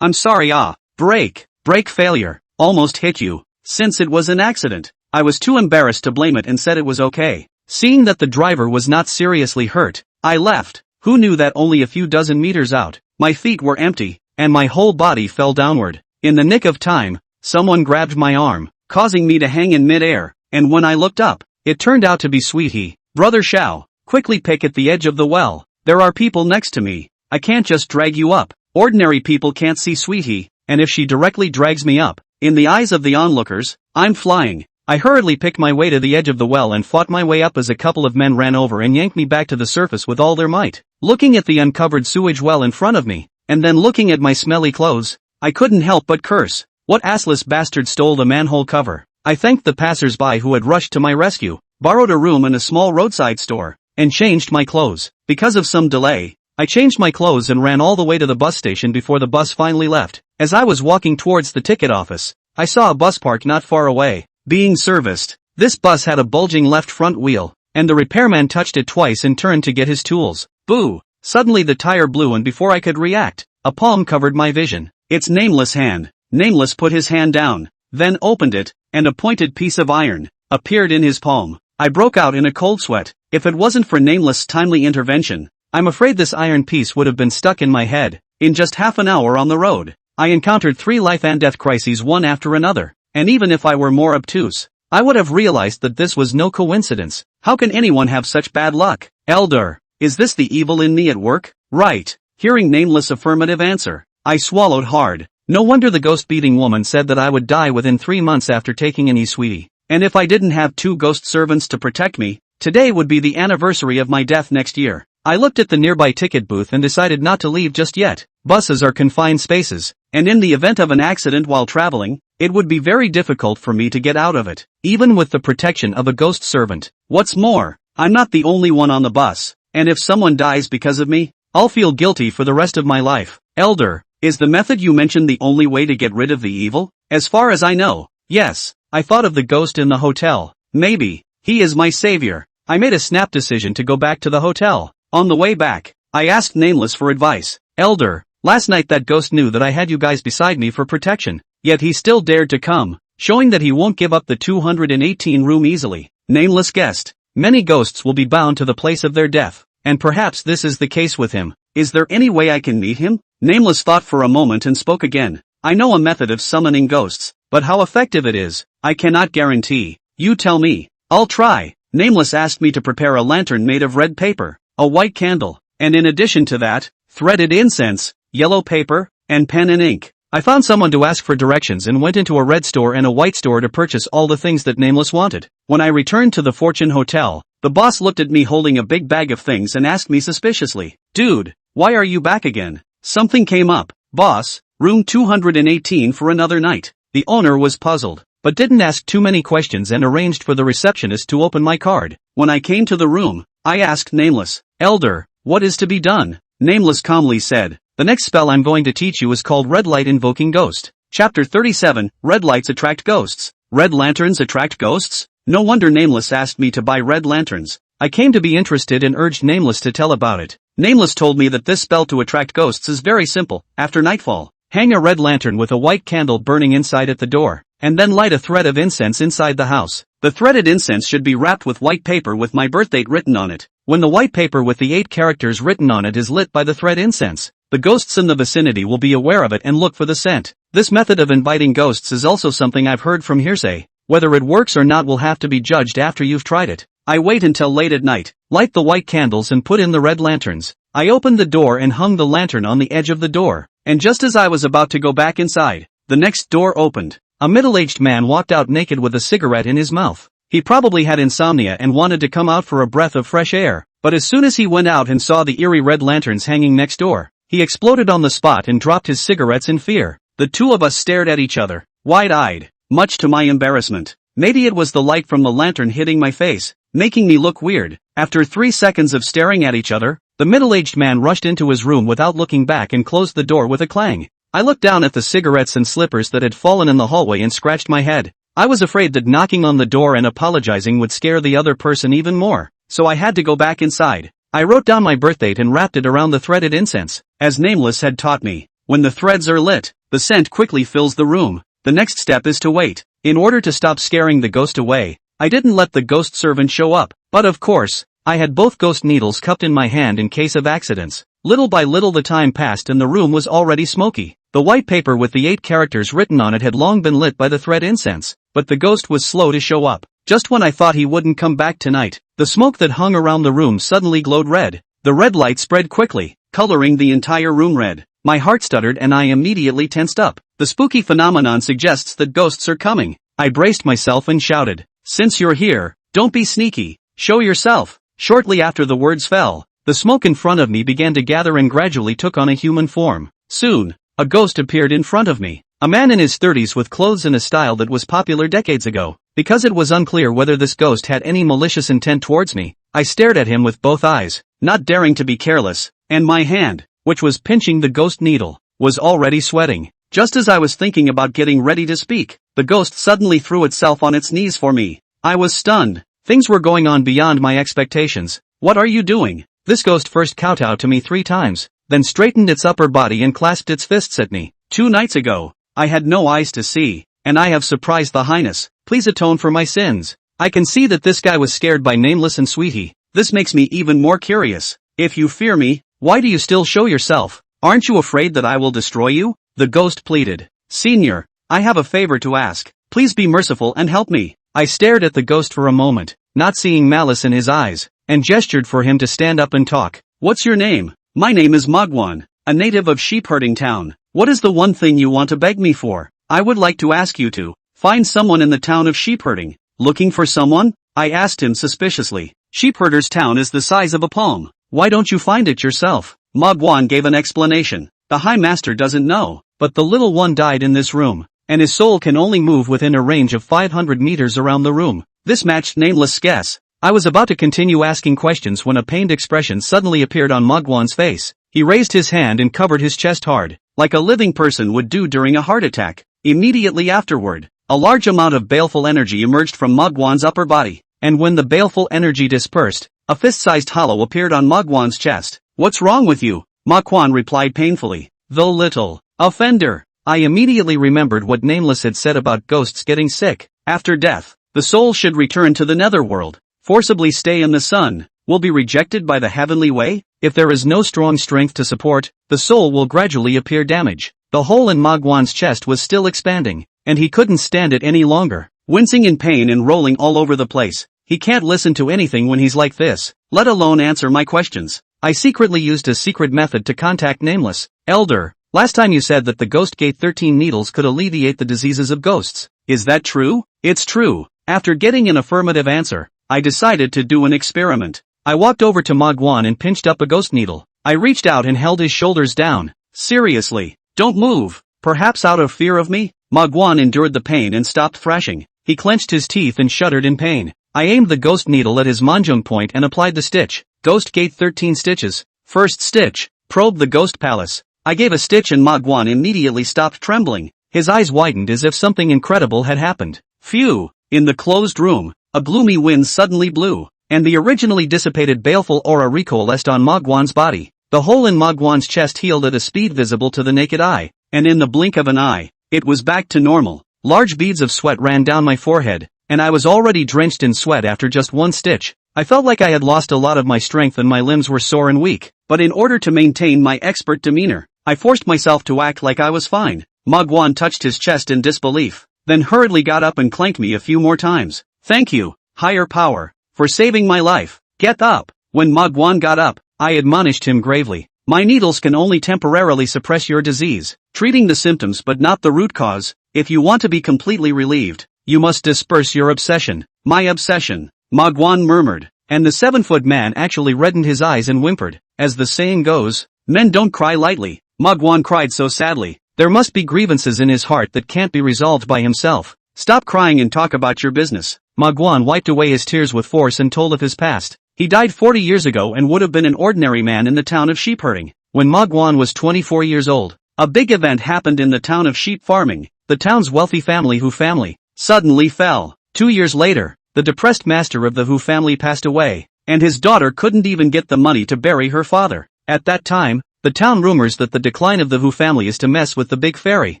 I'm sorry. Brake failure, almost hit you. Since it was an accident, I was too embarrassed to blame it and said it was okay. Seeing that the driver was not seriously hurt, I left. Who knew that only a few dozen meters out, my feet were empty, and my whole body fell downward. In the nick of time, someone grabbed my arm, causing me to hang in mid-air, and when I looked up, it turned out to be Sweetie. Brother Shao, quickly pick at the edge of the well. There are people next to me. I can't just drag you up. Ordinary people can't see Sweetie, and if she directly drags me up, in the eyes of the onlookers, I'm flying. I hurriedly picked my way to the edge of the well and fought my way up as a couple of men ran over and yanked me back to the surface with all their might. Looking at the uncovered sewage well in front of me, and then looking at my smelly clothes, I couldn't help but curse. What assless bastard stole the manhole cover? I thanked the passers-by who had rushed to my rescue, borrowed a room in a small roadside store, and changed my clothes. Because of some delay, I changed my clothes and ran all the way to the bus station before the bus finally left. As I was walking towards the ticket office, I saw a bus parked not far away, being serviced. This bus had a bulging left front wheel, and the repairman touched it twice and turned to get his tools. Boo! Suddenly the tire blew and before I could react, a palm covered my vision. It's Nameless' hand. Nameless put his hand down, then opened it, and a pointed piece of iron appeared in his palm. I broke out in a cold sweat. If it wasn't for Nameless' timely intervention, I'm afraid this iron piece would have been stuck in my head. In just half an hour on the road, I encountered 3 life and death crises one after another, and even if I were more obtuse, I would have realized that this was no coincidence. How can anyone have such bad luck? Elder, is this the evil in me at work? Right. Hearing Nameless' affirmative answer, I swallowed hard. No wonder the ghost-beating woman said that I would die within 3 months after taking an Sweetie. And if I didn't have 2 ghost servants to protect me, today would be the anniversary of my death next year. I looked at the nearby ticket booth and decided not to leave just yet. Buses are confined spaces, and in the event of an accident while traveling, it would be very difficult for me to get out of it, even with the protection of a ghost servant. What's more, I'm not the only one on the bus, and if someone dies because of me, I'll feel guilty for the rest of my life. Elder, is the method you mentioned the only way to get rid of the evil? As far as I know, yes. I thought of the ghost in the hotel. Maybe he is my savior. I made a snap decision to go back to the hotel. On the way back, I asked Nameless for advice. Elder, last night that ghost knew that I had you guys beside me for protection, yet he still dared to come, showing that he won't give up the 218 room easily. Nameless guessed. Many ghosts will be bound to the place of their death, and perhaps this is the case with him. Is there any way I can meet him? Nameless thought for a moment and spoke again. I know a method of summoning ghosts, but how effective it is, I cannot guarantee. You tell me. I'll try. Nameless asked me to prepare a lantern made of red paper, a white candle, and in addition to that, threaded incense, yellow paper, and pen and ink. I found someone to ask for directions and went into a red store and a white store to purchase all the things that Nameless wanted. When I returned to the Fortune Hotel, the boss looked at me holding a big bag of things and asked me suspiciously, "Dude, why are you back again?" Something came up. Boss, room 218 for another night. The owner was puzzled, but didn't ask too many questions and arranged for the receptionist to open my card. When I came to the room, I asked Nameless, "Elder, what is to be done?" Nameless calmly said, "The next spell I'm going to teach you is called Red Light Invoking Ghost." Chapter 37, Red Lights Attract Ghosts. Red lanterns attract ghosts? No wonder Nameless asked me to buy red lanterns. I came to be interested and urged Nameless to tell about it. Nameless told me that this spell to attract ghosts is very simple. After nightfall, hang a red lantern with a white candle burning inside at the door, and then light a thread of incense inside the house. The threaded incense should be wrapped with white paper with my birthdate written on it. When the white paper with the 8 characters written on it is lit by the thread incense, the ghosts in the vicinity will be aware of it and look for the scent. This method of inviting ghosts is also something I've heard from hearsay. Whether it works or not will have to be judged after you've tried it. I wait until late at night, light the white candles and put in the red lanterns. I opened the door and hung the lantern on the edge of the door, and just as I was about to go back inside, the next door opened. A middle-aged man walked out naked with a cigarette in his mouth. He probably had insomnia and wanted to come out for a breath of fresh air, but as soon as he went out and saw the eerie red lanterns hanging next door, he exploded on the spot and dropped his cigarettes in fear. The two of us stared at each other, wide-eyed, much to my embarrassment. Maybe it was the light from the lantern hitting my face, making me look weird. After 3 seconds of staring at each other, the middle-aged man rushed into his room without looking back and closed the door with a clang. I looked down at the cigarettes and slippers that had fallen in the hallway and scratched my head. I was afraid that knocking on the door and apologizing would scare the other person even more, so I had to go back inside. I wrote down my birthdate and wrapped it around the threaded incense, as Nameless had taught me. When the threads are lit, the scent quickly fills the room. The next step is to wait. In order to stop scaring the ghost away, I didn't let the ghost servant show up, but of course, I had both ghost needles cupped in my hand in case of accidents. Little by little the time passed and the room was already smoky. The white paper with the 8 characters written on it had long been lit by the thread incense, but the ghost was slow to show up. Just when I thought he wouldn't come back tonight, the smoke that hung around the room suddenly glowed red. The red light spread quickly, coloring the entire room red. My heart stuttered and I immediately tensed up. The spooky phenomenon suggests that ghosts are coming. I braced myself and shouted, "Since you're here, don't be sneaky, show yourself." Shortly after the words fell, the smoke in front of me began to gather and gradually took on a human form. Soon, a ghost appeared in front of me. A man in his 30s with clothes in a style that was popular decades ago. Because it was unclear whether this ghost had any malicious intent towards me, I stared at him with both eyes, not daring to be careless, and my hand, which was pinching the ghost needle, was already sweating. Just as I was thinking about getting ready to speak, the ghost suddenly threw itself on its knees for me. I was stunned. Things were going on beyond my expectations. "What are you doing?" This ghost first kowtowed to me 3 times, then straightened its upper body and clasped its fists at me. "2 nights ago, I had no eyes to see, and I have surprised the Highness. Please atone for my sins." I can see that this guy was scared by Nameless and Sweetie. This makes me even more curious. If you fear me, why do you still show yourself? Aren't you afraid that I will destroy you? The ghost pleaded. "Senior, I have a favor to ask. Please be merciful and help me." I stared at the ghost for a moment, not seeing malice in his eyes, and gestured for him to stand up and talk. "What's your name?" "My name is Manhwa, a native of Sheepherding Town. What is the one thing you want to beg me for?" "I would like to ask you to find someone in the town of Sheepherding." "Looking for someone?" I asked him suspiciously. "Sheepherder's Town is the size of a palm. Why don't you find it yourself?" Magwan gave an explanation. "The High Master doesn't know, but the little one died in this room, and his soul can only move within a range of 500 meters around the room." This matched Nameless' guess. I was about to continue asking questions when a pained expression suddenly appeared on Magwan's face. He raised his hand and covered his chest hard, like a living person would do during a heart attack. Immediately afterward, a large amount of baleful energy emerged from Magwan's upper body. and when the baleful energy dispersed, a fist-sized hollow appeared on Magwan's chest. "What's wrong with you?" Magwan replied painfully. "Though little offender." I immediately remembered what Nameless had said about ghosts getting sick. After death, the soul should return to the netherworld, forcibly stay in the sun, will be rejected by the heavenly way. If there is no strong strength to support, the soul will gradually appear damaged. The hole in Magwan's chest was still expanding, and he couldn't stand it any longer. Wincing in pain and rolling all over the place. He can't listen to anything when he's like this, let alone answer my questions. I secretly used a secret method to contact Nameless. "Elder, last time you said that the Ghost Gate 13 needles could alleviate the diseases of ghosts. Is that true?" "It's true." After getting an affirmative answer, I decided to do an experiment. I walked over to Magwan and pinched up a ghost needle. I reached out and held his shoulders down. "Seriously, don't move." Perhaps out of fear of me, Magwan endured the pain and stopped thrashing. He clenched his teeth and shuddered in pain. I aimed the ghost needle at his manjung point and applied the stitch. Ghost Gate 13 stitches. First stitch, probed the ghost palace. I gave a stitch and Magwan immediately stopped trembling. His eyes widened as if something incredible had happened. Phew! In the closed room, a gloomy wind suddenly blew, and the originally dissipated baleful aura recoalesced on Magwan's body. The hole in Magwan's chest healed at a speed visible to the naked eye, and in the blink of an eye, it was back to normal. Large beads of sweat ran down my forehead, and I was already drenched in sweat after just one stitch. I felt like I had lost a lot of my strength and my limbs were sore and weak, but in order to maintain my expert demeanor, I forced myself to act like I was fine. Magwan touched his chest in disbelief, then hurriedly got up and clanked me a few more times. "Thank you, higher power, for saving my life. Get up." When Magwan got up, I admonished him gravely. "My needles can only temporarily suppress your disease, treating the symptoms but not the root cause. If you want to be completely relieved, you must disperse your obsession." "My obsession," Magwan murmured, and the 7-foot man actually reddened his eyes and whimpered. As the saying goes, men don't cry lightly. Magwan cried so sadly. There must be grievances in his heart that can't be resolved by himself. "Stop crying and talk about your business." Magwan wiped away his tears with force and told of his past. He died 40 years ago and would have been an ordinary man in the town of sheep herding. When Magwan was 24 years old, a big event happened in the town of sheep farming. The town's wealthy family, Hu family, suddenly fell. 2 years later, the depressed master of the Hu family passed away, and his daughter couldn't even get the money to bury her father. At that time, the town rumors that the decline of the Hu family is to mess with the big fairy,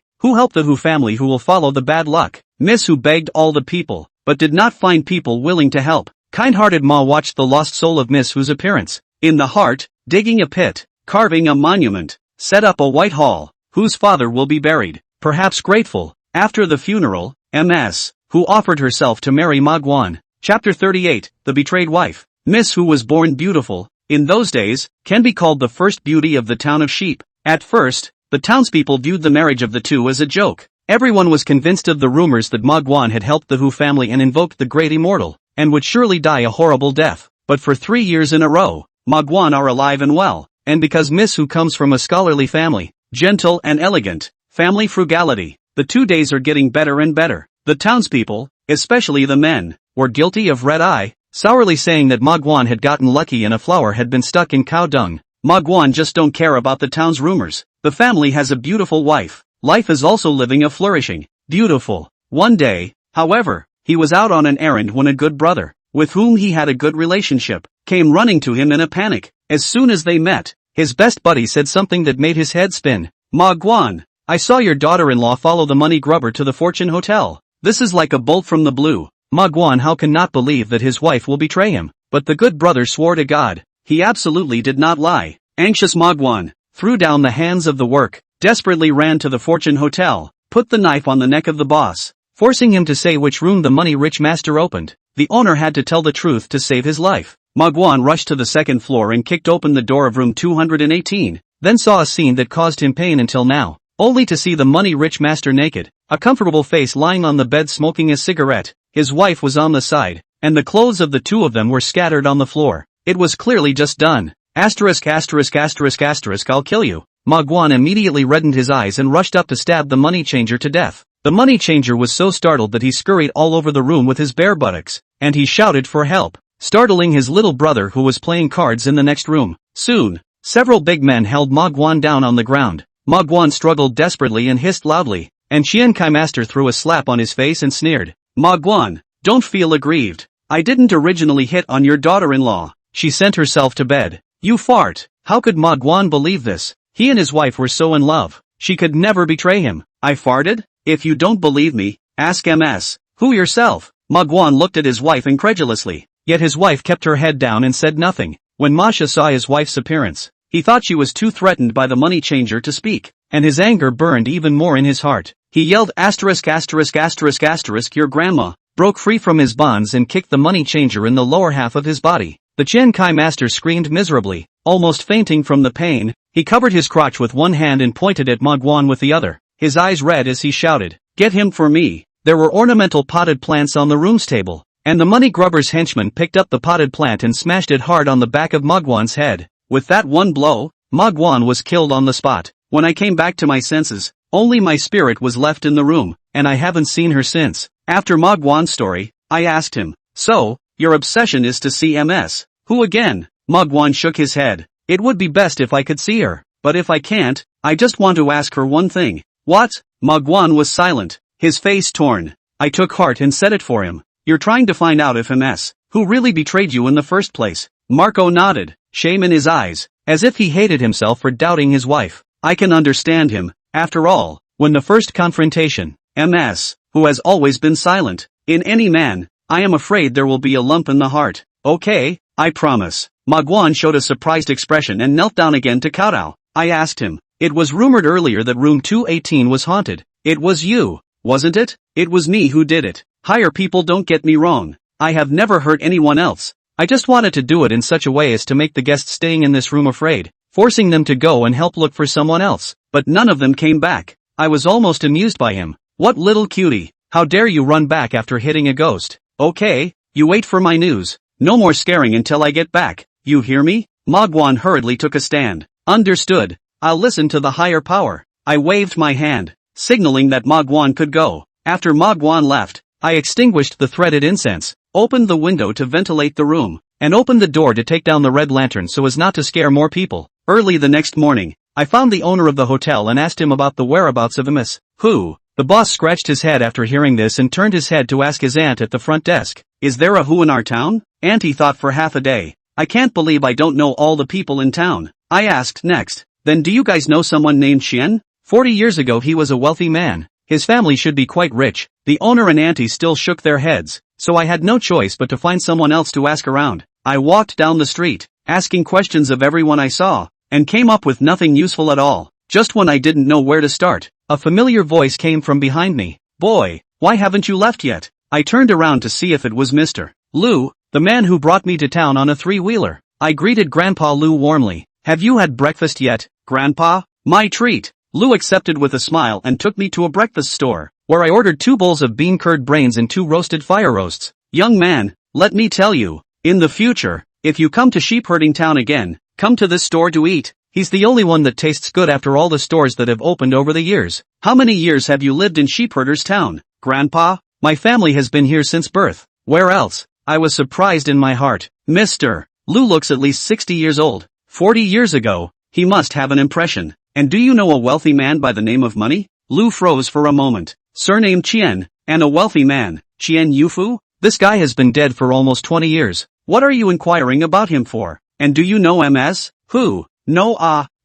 who helped the Hu family who will follow the bad luck. Miss Hu begged all the people, but did not find people willing to help. Kind-hearted Ma watched the lost soul of Miss Hu's appearance. In the heart, digging a pit, carving a monument, set up a white hall, whose father will be buried. Perhaps grateful, after the funeral, Ms. Hu offered herself to marry Magwan. Chapter 38, The Betrayed Wife. Miss Hu was born beautiful. In those days, can be called the first beauty of the town of sheep. At first, the townspeople viewed the marriage of the two as a joke. Everyone was convinced of the rumors that Magwan had helped the Hu family and invoked the great immortal, and would surely die a horrible death. But for 3 years in a row, Magwan are alive and well, and because Miss Hu comes from a scholarly family, gentle and elegant, family frugality, the 2 days are getting better and better. The townspeople, especially the men, were guilty of red eye, sourly saying that Magwan had gotten lucky and a flower had been stuck in cow dung. Magwan just don't care about the town's rumors. The family has a beautiful wife. Life is also living a flourishing, beautiful. One day, however, he was out on an errand when a good brother, with whom he had a good relationship, came running to him in a panic. As soon as they met, his best buddy said something that made his head spin. "Magwan, I saw your daughter-in-law follow the money grubber to the Fortune Hotel. This is like a bolt from the blue." Magwan how can not believe that his wife will betray him, but the good brother swore to God, he absolutely did not lie. Anxious Magwan threw down the hands of the work, desperately ran to the Fortune Hotel, put the knife on the neck of the boss, forcing him to say which room the money-rich master opened. The owner had to tell the truth to save his life. Magwan rushed to the second floor and kicked open the door of room 218, then saw a scene that caused him pain until now, only to see the money-rich master naked, a comfortable face lying on the bed smoking a cigarette. His wife was on the side, and the clothes of the two of them were scattered on the floor. It was clearly just done. Asterisk asterisk asterisk asterisk I'll kill you. Magwan immediately reddened his eyes and rushed up to stab the money changer to death. The money changer was so startled that he scurried all over the room with his bare buttocks, and he shouted for help, startling his little brother who was playing cards in the next room. Soon, several big men held Magwan down on the ground. Magwan struggled desperately and hissed loudly, and Chian Kai Master threw a slap on his face and sneered. "Magwan, don't feel aggrieved. I didn't originally hit on your daughter-in-law. She sent herself to bed. You fart. How could Ma Guan believe this? He and his wife were so in love. She could never betray him. I farted? If you don't believe me, ask MS. Who yourself? Ma Guan looked at his wife incredulously. Yet his wife kept her head down and said nothing. When Masha saw his wife's appearance, he thought she was too threatened by the money changer to speak, and his anger burned even more in his heart. He yelled asterisk asterisk asterisk asterisk your grandma, broke free from his bonds and kicked the money changer in the lower half of his body. The Chen Kai master screamed miserably, almost fainting from the pain. He covered his crotch with one hand and pointed at Ma Guan with the other, his eyes red as he shouted, "Get him for me." There were ornamental potted plants on the room's table, and the money grubber's henchman picked up the potted plant and smashed it hard on the back of Ma Guan's head. With that one blow, Ma Guan was killed on the spot. When I came back to my senses, only my spirit was left in the room, and I haven't seen her since. After Ma Guan's story, I asked him, "So, your obsession is to see MS? Who again?" Ma Guan shook his head. "It would be best if I could see her, but if I can't, I just want to ask her one thing." "What?" Ma Guan was silent, his face torn. I took heart and said it for him. "You're trying to find out if MS, who really betrayed you in the first place." Marco nodded, shame in his eyes, as if he hated himself for doubting his wife. I can understand him. After all, when the first confrontation, MS, who has always been silent, in any man, I am afraid there will be a lump in the heart. "Okay, I promise." Ma Guan showed a surprised expression and knelt down again to kowtow. I asked him, "It was rumored earlier that room 218 was haunted. It was you, wasn't it?" "It was me who did it. Hire people, don't get me wrong. I have never hurt anyone else. I just wanted to do it in such a way as to make the guests staying in this room afraid, forcing them to go and help look for someone else. But none of them came back." I was almost amused by him. "What little cutie, how dare you run back after hitting a ghost? Okay, you wait for my news. No more scaring until I get back, you hear me?" Ma Guan hurriedly took a stand. "Understood. I'll listen to the higher power." I waved my hand, signaling that Ma Guan could go. After Ma Guan left, I extinguished the threaded incense, opened the window to ventilate the room, and opened the door to take down the red lantern so as not to scare more people. Early the next morning, I found the owner of the hotel and asked him about the whereabouts of MS. "Who?" The boss scratched his head after hearing this and turned his head to ask his aunt at the front desk, "Is there a who in our town?" Auntie thought for half a day. "I can't believe I don't know all the people in town." I asked next, "Then do you guys know someone named Xian? 40 years ago he was a wealthy man. His family should be quite rich." The owner and auntie still shook their heads, so I had no choice but to find someone else to ask around. I walked down the street, asking questions of everyone I saw, and came up with nothing useful at all. Just when I didn't know where to start, a familiar voice came from behind me. "Boy, why haven't you left yet?" I turned around to see if it was Mr. Lu, the man who brought me to town on a three-wheeler. I greeted Grandpa Lu warmly. "Have you had breakfast yet, Grandpa?" "My treat." Lu accepted with a smile and took me to a breakfast store, where I ordered 2 bowls of bean curd brains and 2 roasted fire roasts. "Young man, let me tell you, in the future, if you come to sheep herding town again, come to this store to eat. He's the only one that tastes good after all the stores that have opened over the years." "How many years have you lived in sheepherders town, Grandpa?" "My family has been here since birth." "Where else?" I was surprised in my heart. "Mr. Lu looks at least 60 years old. 40 years ago, he must have an impression. And do you know a wealthy man by the name of Money?" Lu froze for a moment. "Surname Qian, and a wealthy man, Qian Yufu? This guy has been dead for almost 20 years. What are you inquiring about him for? And do you know MS? Who?" "No,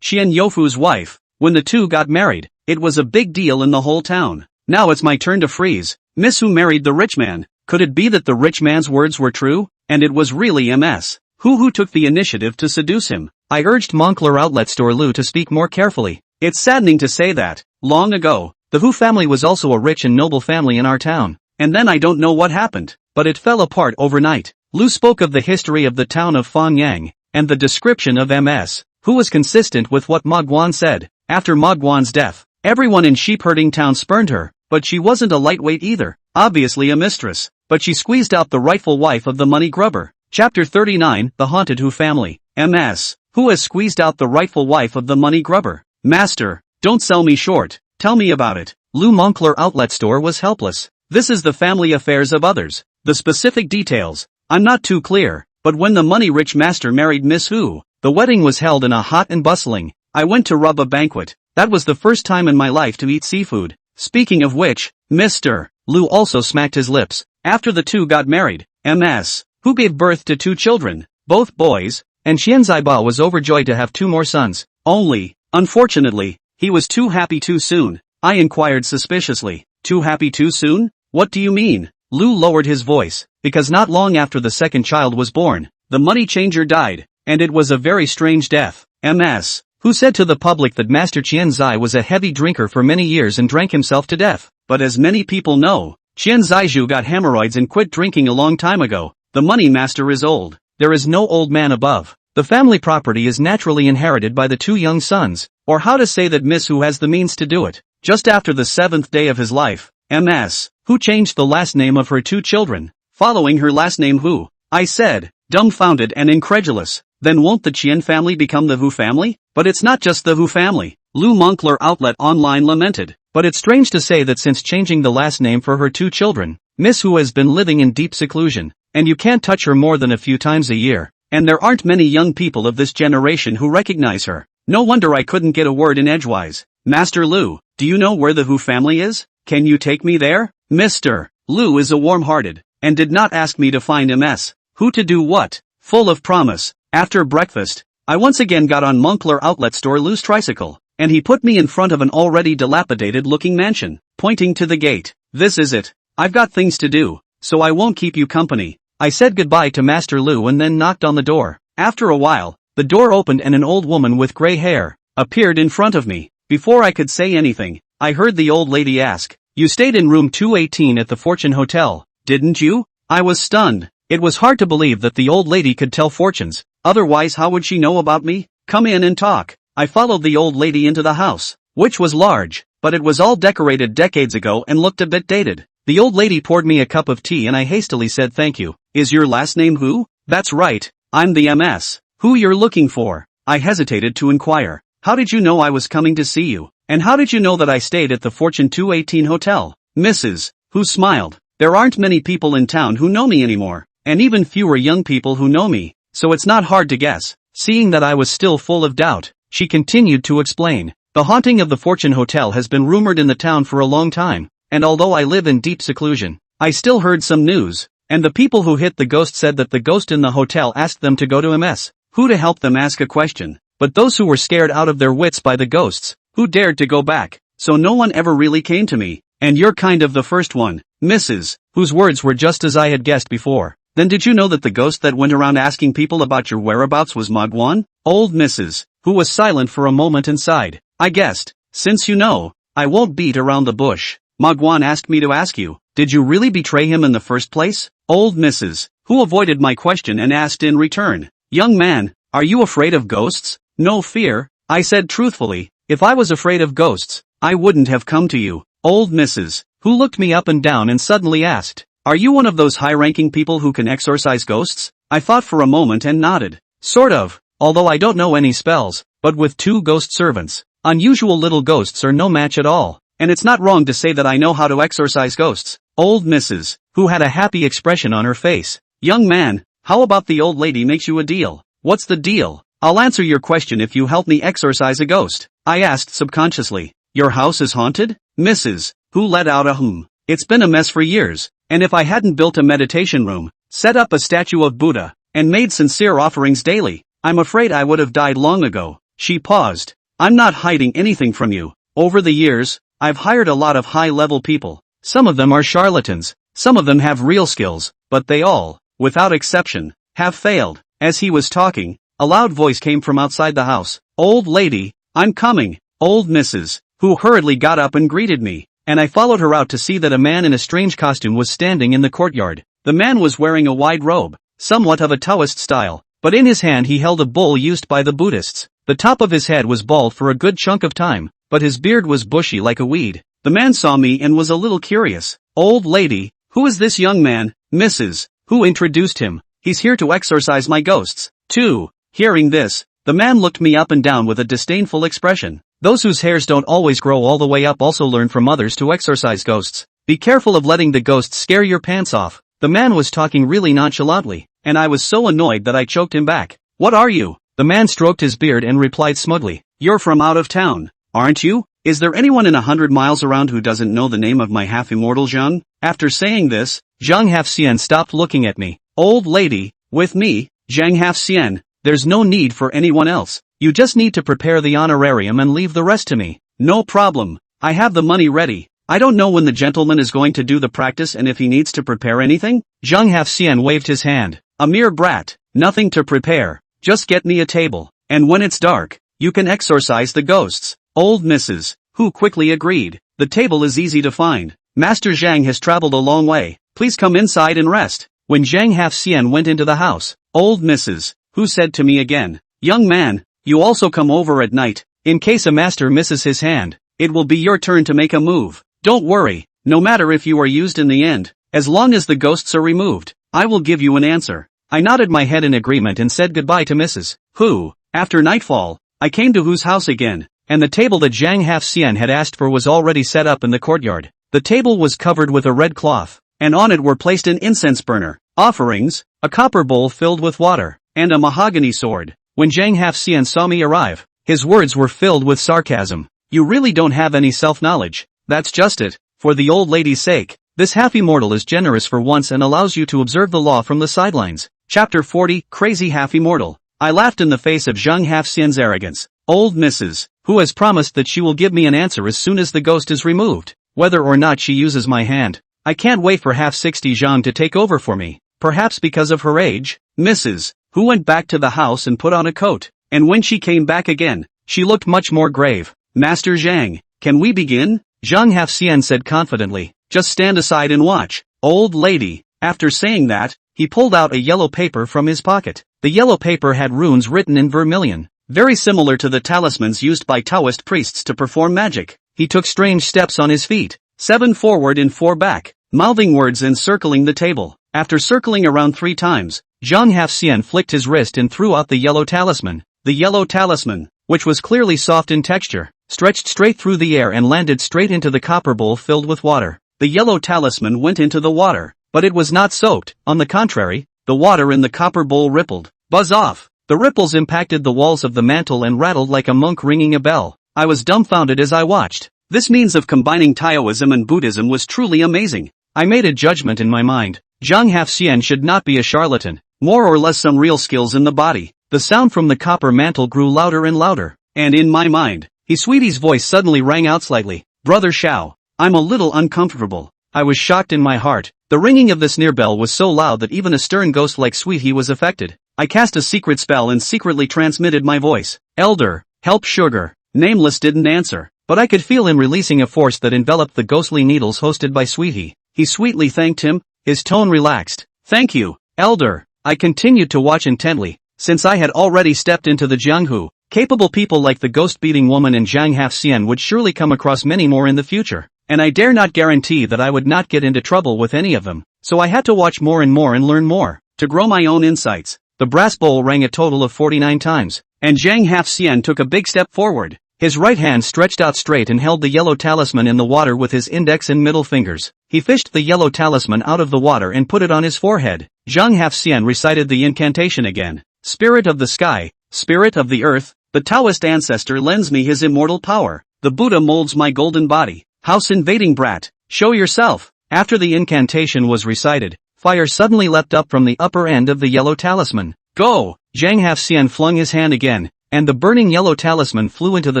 Qian Yufu's wife. When the two got married, it was a big deal in the whole town. Now it's my turn to freeze. Miss who married the rich man. Could it be that the rich man's words were true, and it was really MS? Who took the initiative to seduce him?" I urged Moncler Outlet Store Lu to speak more carefully. "It's saddening to say that, long ago, the Hu family was also a rich and noble family in our town, and then I don't know what happened, but it fell apart overnight." Lu spoke of the history of the town of Fanyang, and the description of MS, who was consistent with what Ma Guan said. After Ma Guan's death, everyone in sheep-herding town spurned her, but she wasn't a lightweight either, obviously a mistress, but she squeezed out the rightful wife of the money grubber. Chapter 39, The Haunted Hu Family. MS. Who has squeezed out the rightful wife of the money grubber? "Master, don't sell me short, tell me about it." Lu Moncler Outlet Store was helpless. "This is the family affairs of others. The specific details, I'm not too clear, but when the money-rich master married Miss Hu, the wedding was held in a hot and bustling. I went to rub a banquet. That was the first time in my life to eat seafood. Speaking of which, Mr. Lu also smacked his lips. After the two got married, MS, who gave birth to 2 children, both boys, and Xianzaiba was overjoyed to have 2 more sons. Only, unfortunately, he was too happy too soon. I inquired suspiciously. Too happy too soon? What do you mean? Lu lowered his voice, because not long after the second child was born, the money changer died, and it was a very strange death. MS, who said to the public that Master Qianzai was a heavy drinker for many years and drank himself to death. But as many people know, Qianzaiju got hemorrhoids and quit drinking a long time ago. The money master is old. There is no old man above. The family property is naturally inherited by the 2 young sons, or how to say that Miss who has the means to do it. Just after the 7th day of his life, MS, who changed the last name of her 2 children, following her last name Hu. I said, dumbfounded and incredulous, then won't the Qian family become the Hu family? But it's not just the Hu family, Lu Moncler Outlet Online lamented. But it's strange to say that since changing the last name for her 2 children, Miss Hu has been living in deep seclusion, and you can't touch her more than a few times a year, and there aren't many young people of this generation who recognize her. No wonder I couldn't get a word in edgewise. Master Lu, do you know where the Hu family is? Can you take me there? Mr. Lu is a warm-hearted, and did not ask me to find MS. Who to do what? Full of promise. After breakfast, I once again got on Moncler Outlet Store Lu's tricycle, and he put me in front of an already dilapidated-looking mansion, pointing to the gate. This is it. I've got things to do, so I won't keep you company. I said goodbye to Master Lu and then knocked on the door. After a while, the door opened and an old woman with gray hair appeared in front of me. Before I could say anything, I heard the old lady ask, "You stayed in room 218 at the Fortune Hotel, didn't you?" I was stunned. It was hard to believe that the old lady could tell fortunes. Otherwise, how would she know about me? Come in and talk. I followed the old lady into the house, which was large, but it was all decorated decades ago and looked a bit dated. The old lady poured me a cup of tea and I hastily said thank you. "Is your last name Hu?" "That's right, I'm the MS. Who you're looking for?" I hesitated to inquire. "How did you know I was coming to see you? And how did you know that I stayed at the Fortune 218 hotel?" Mrs. Hu smiled. "There aren't many people in town who know me anymore, and even fewer young people who know me, so it's not hard to guess." Seeing that I was still full of doubt, she continued to explain. "The haunting of the Fortune Hotel has been rumored in the town for a long time, and although I live in deep seclusion, I still heard some news, and the people who hit the ghost said that the ghost in the hotel asked them to go to MS. Who to help them ask a question, but those who were scared out of their wits by the ghosts, who dared to go back, so no one ever really came to me, and you're kind of the first one." Mrs. Whose words were just as I had guessed before. "Then did you know that the ghost that went around asking people about your whereabouts was Magwan?" Old Mrs. Who was silent for a moment and sighed. "I guessed. Since you know, I won't beat around the bush. Magwan asked me to ask you, did you really betray him in the first place?" Old Mrs. Who avoided my question and asked in return, "Young man, are you afraid of ghosts?" "No fear," I said truthfully. "If I was afraid of ghosts, I wouldn't have come to you." Old Mrs. Who looked me up and down and suddenly asked, "Are you one of those high-ranking people who can exorcise ghosts?" I thought for a moment and nodded. "Sort of, although I don't know any spells, but with 2 ghost servants. Unusual little ghosts are no match at all, and it's not wrong to say that I know how to exorcise ghosts." Old Mrs. Who had a happy expression on her face. "Young man, how about the old lady makes you a deal?" "What's the deal?" "I'll answer your question if you help me exorcise a ghost," I asked subconsciously. "Your house is haunted?" Mrs. Who let out a hum. "It's been a mess for years, and if I hadn't built a meditation room, set up a statue of Buddha, and made sincere offerings daily, I'm afraid I would have died long ago." She paused. "I'm not hiding anything from you. Over the years, I've hired a lot of high-level people. Some of them are charlatans, some of them have real skills, but they all, without exception, have failed." As he was talking, a loud voice came from outside the house. "Old lady, I'm coming." Old Mrs. Who hurriedly got up and greeted me, and I followed her out to see that a man in a strange costume was standing in the courtyard. The man was wearing a wide robe, somewhat of a Taoist style, but in his hand he held a bowl used by the Buddhists. The top of his head was bald for a good chunk of time, but his beard was bushy like a weed. The man saw me and was a little curious. "Old lady, who is this young man?" Mrs. Who introduced him. "He's here to exorcise my ghosts, too." Hearing this, the man looked me up and down with a disdainful expression. "Those whose hairs don't always grow all the way up also learn from others to exorcise ghosts. Be careful of letting the ghosts scare your pants off." The man was talking really nonchalantly, and I was so annoyed that I choked him back. "What are you?" The man stroked his beard and replied smugly, "You're from out of town, aren't you? Is there anyone in 100 miles around who doesn't know the name of my half-immortal Zhang?" After saying this, Zhang Hafxian stopped looking at me. Old lady, with me, Zhang Hafxian, there's no need for anyone else. You just need to prepare the honorarium and leave the rest to me. No problem. I have the money ready. I don't know when the gentleman is going to do the practice and if he needs to prepare anything. Zhang Hafxian waved his hand. A mere brat. Nothing to prepare. Just get me a table. And when it's dark, you can exorcise the ghosts. Old Mrs. Hu quickly agreed. The table is easy to find. Master Zhang has traveled a long way. Please come inside and rest. When Zhang Hafxian went into the house, old Mrs. Hu said to me again, young man, you also come over at night. In case a master misses his hand, it will be your turn to make a move. Don't worry, no matter if you are used in the end, as long as the ghosts are removed, I will give you an answer. I nodded my head in agreement and said goodbye to Mrs. Hu. After nightfall, I came to Hu's house again, and the table that Zhang Hafxian had asked for was already set up in the courtyard. The table was covered with a red cloth, and on it were placed an incense burner, offerings, a copper bowl filled with water, and a mahogany sword. When Zhang Hafxian saw me arrive, his words were filled with sarcasm. You really don't have any self-knowledge. That's just it. For the old lady's sake, this half-immortal is generous for once and allows you to observe the law from the sidelines. Chapter 40, Crazy Half-Immortal. I laughed in the face of Zhang Hafxian's arrogance. Old Mrs. Hu has promised that she will give me an answer as soon as the ghost is removed, whether or not she uses my hand. I can't wait for half-60 Zhang to take over for me. Perhaps because of her age, Mrs. Hu went back to the house and put on a coat, and when she came back again, she looked much more grave. Master Zhang, can we begin? Zhang Hafxian said confidently. Just stand aside and watch. Old lady. After saying that, he pulled out a yellow paper from his pocket. The yellow paper had runes written in vermilion, very similar to the talismans used by Taoist priests to perform magic. He took strange steps on his feet, 7 forward and 4 back, mouthing words and circling the table. After circling around 3 times, Zhang Hafxian flicked his wrist and threw out the yellow talisman. The yellow talisman, which was clearly soft in texture, stretched straight through the air and landed straight into the copper bowl filled with water. The yellow talisman went into the water, but it was not soaked. On the contrary, the water in the copper bowl rippled. Buzz off! The ripples impacted the walls of the mantle and rattled like a monk ringing a bell. I was dumbfounded as I watched. This means of combining Taoism and Buddhism was truly amazing. I made a judgment in my mind. Zhang Hafxian should not be a charlatan, more or less some real skills in the body. The sound from the copper mantle grew louder and louder, and in my mind, Sweetie's voice suddenly rang out slightly. Brother Shao, I'm a little uncomfortable. I was shocked in my heart. The ringing of the snare bell was so loud that even a stern ghost like Sweetie was affected. I cast a secret spell and secretly transmitted my voice. Elder, help Sugar. Nameless didn't answer, but I could feel him releasing a force that enveloped the ghostly needles hosted by Sweetie. He sweetly thanked him, his tone relaxed. Thank you, Elder. I continued to watch intently, since I had already stepped into the Jianghu. Capable people like the ghost-beating woman and Zhang Hafxian would surely come across many more in the future, and I dare not guarantee that I would not get into trouble with any of them, so I had to watch more and learn more, to grow my own insights. The brass bowl rang a total of 49 times, and Zhang Hafxian took a big step forward. His right hand stretched out straight and held the yellow talisman in the water with his index and middle fingers. He fished the yellow talisman out of the water and put it on his forehead. Zhang Hafxian recited the incantation again. Spirit of the sky, spirit of the earth, the Taoist ancestor lends me his immortal power. The Buddha molds my golden body. House invading brat, show yourself. After the incantation was recited, fire suddenly leapt up from the upper end of the yellow talisman. Go! Zhang Hafxian flung his hand again, and the burning yellow talisman flew into the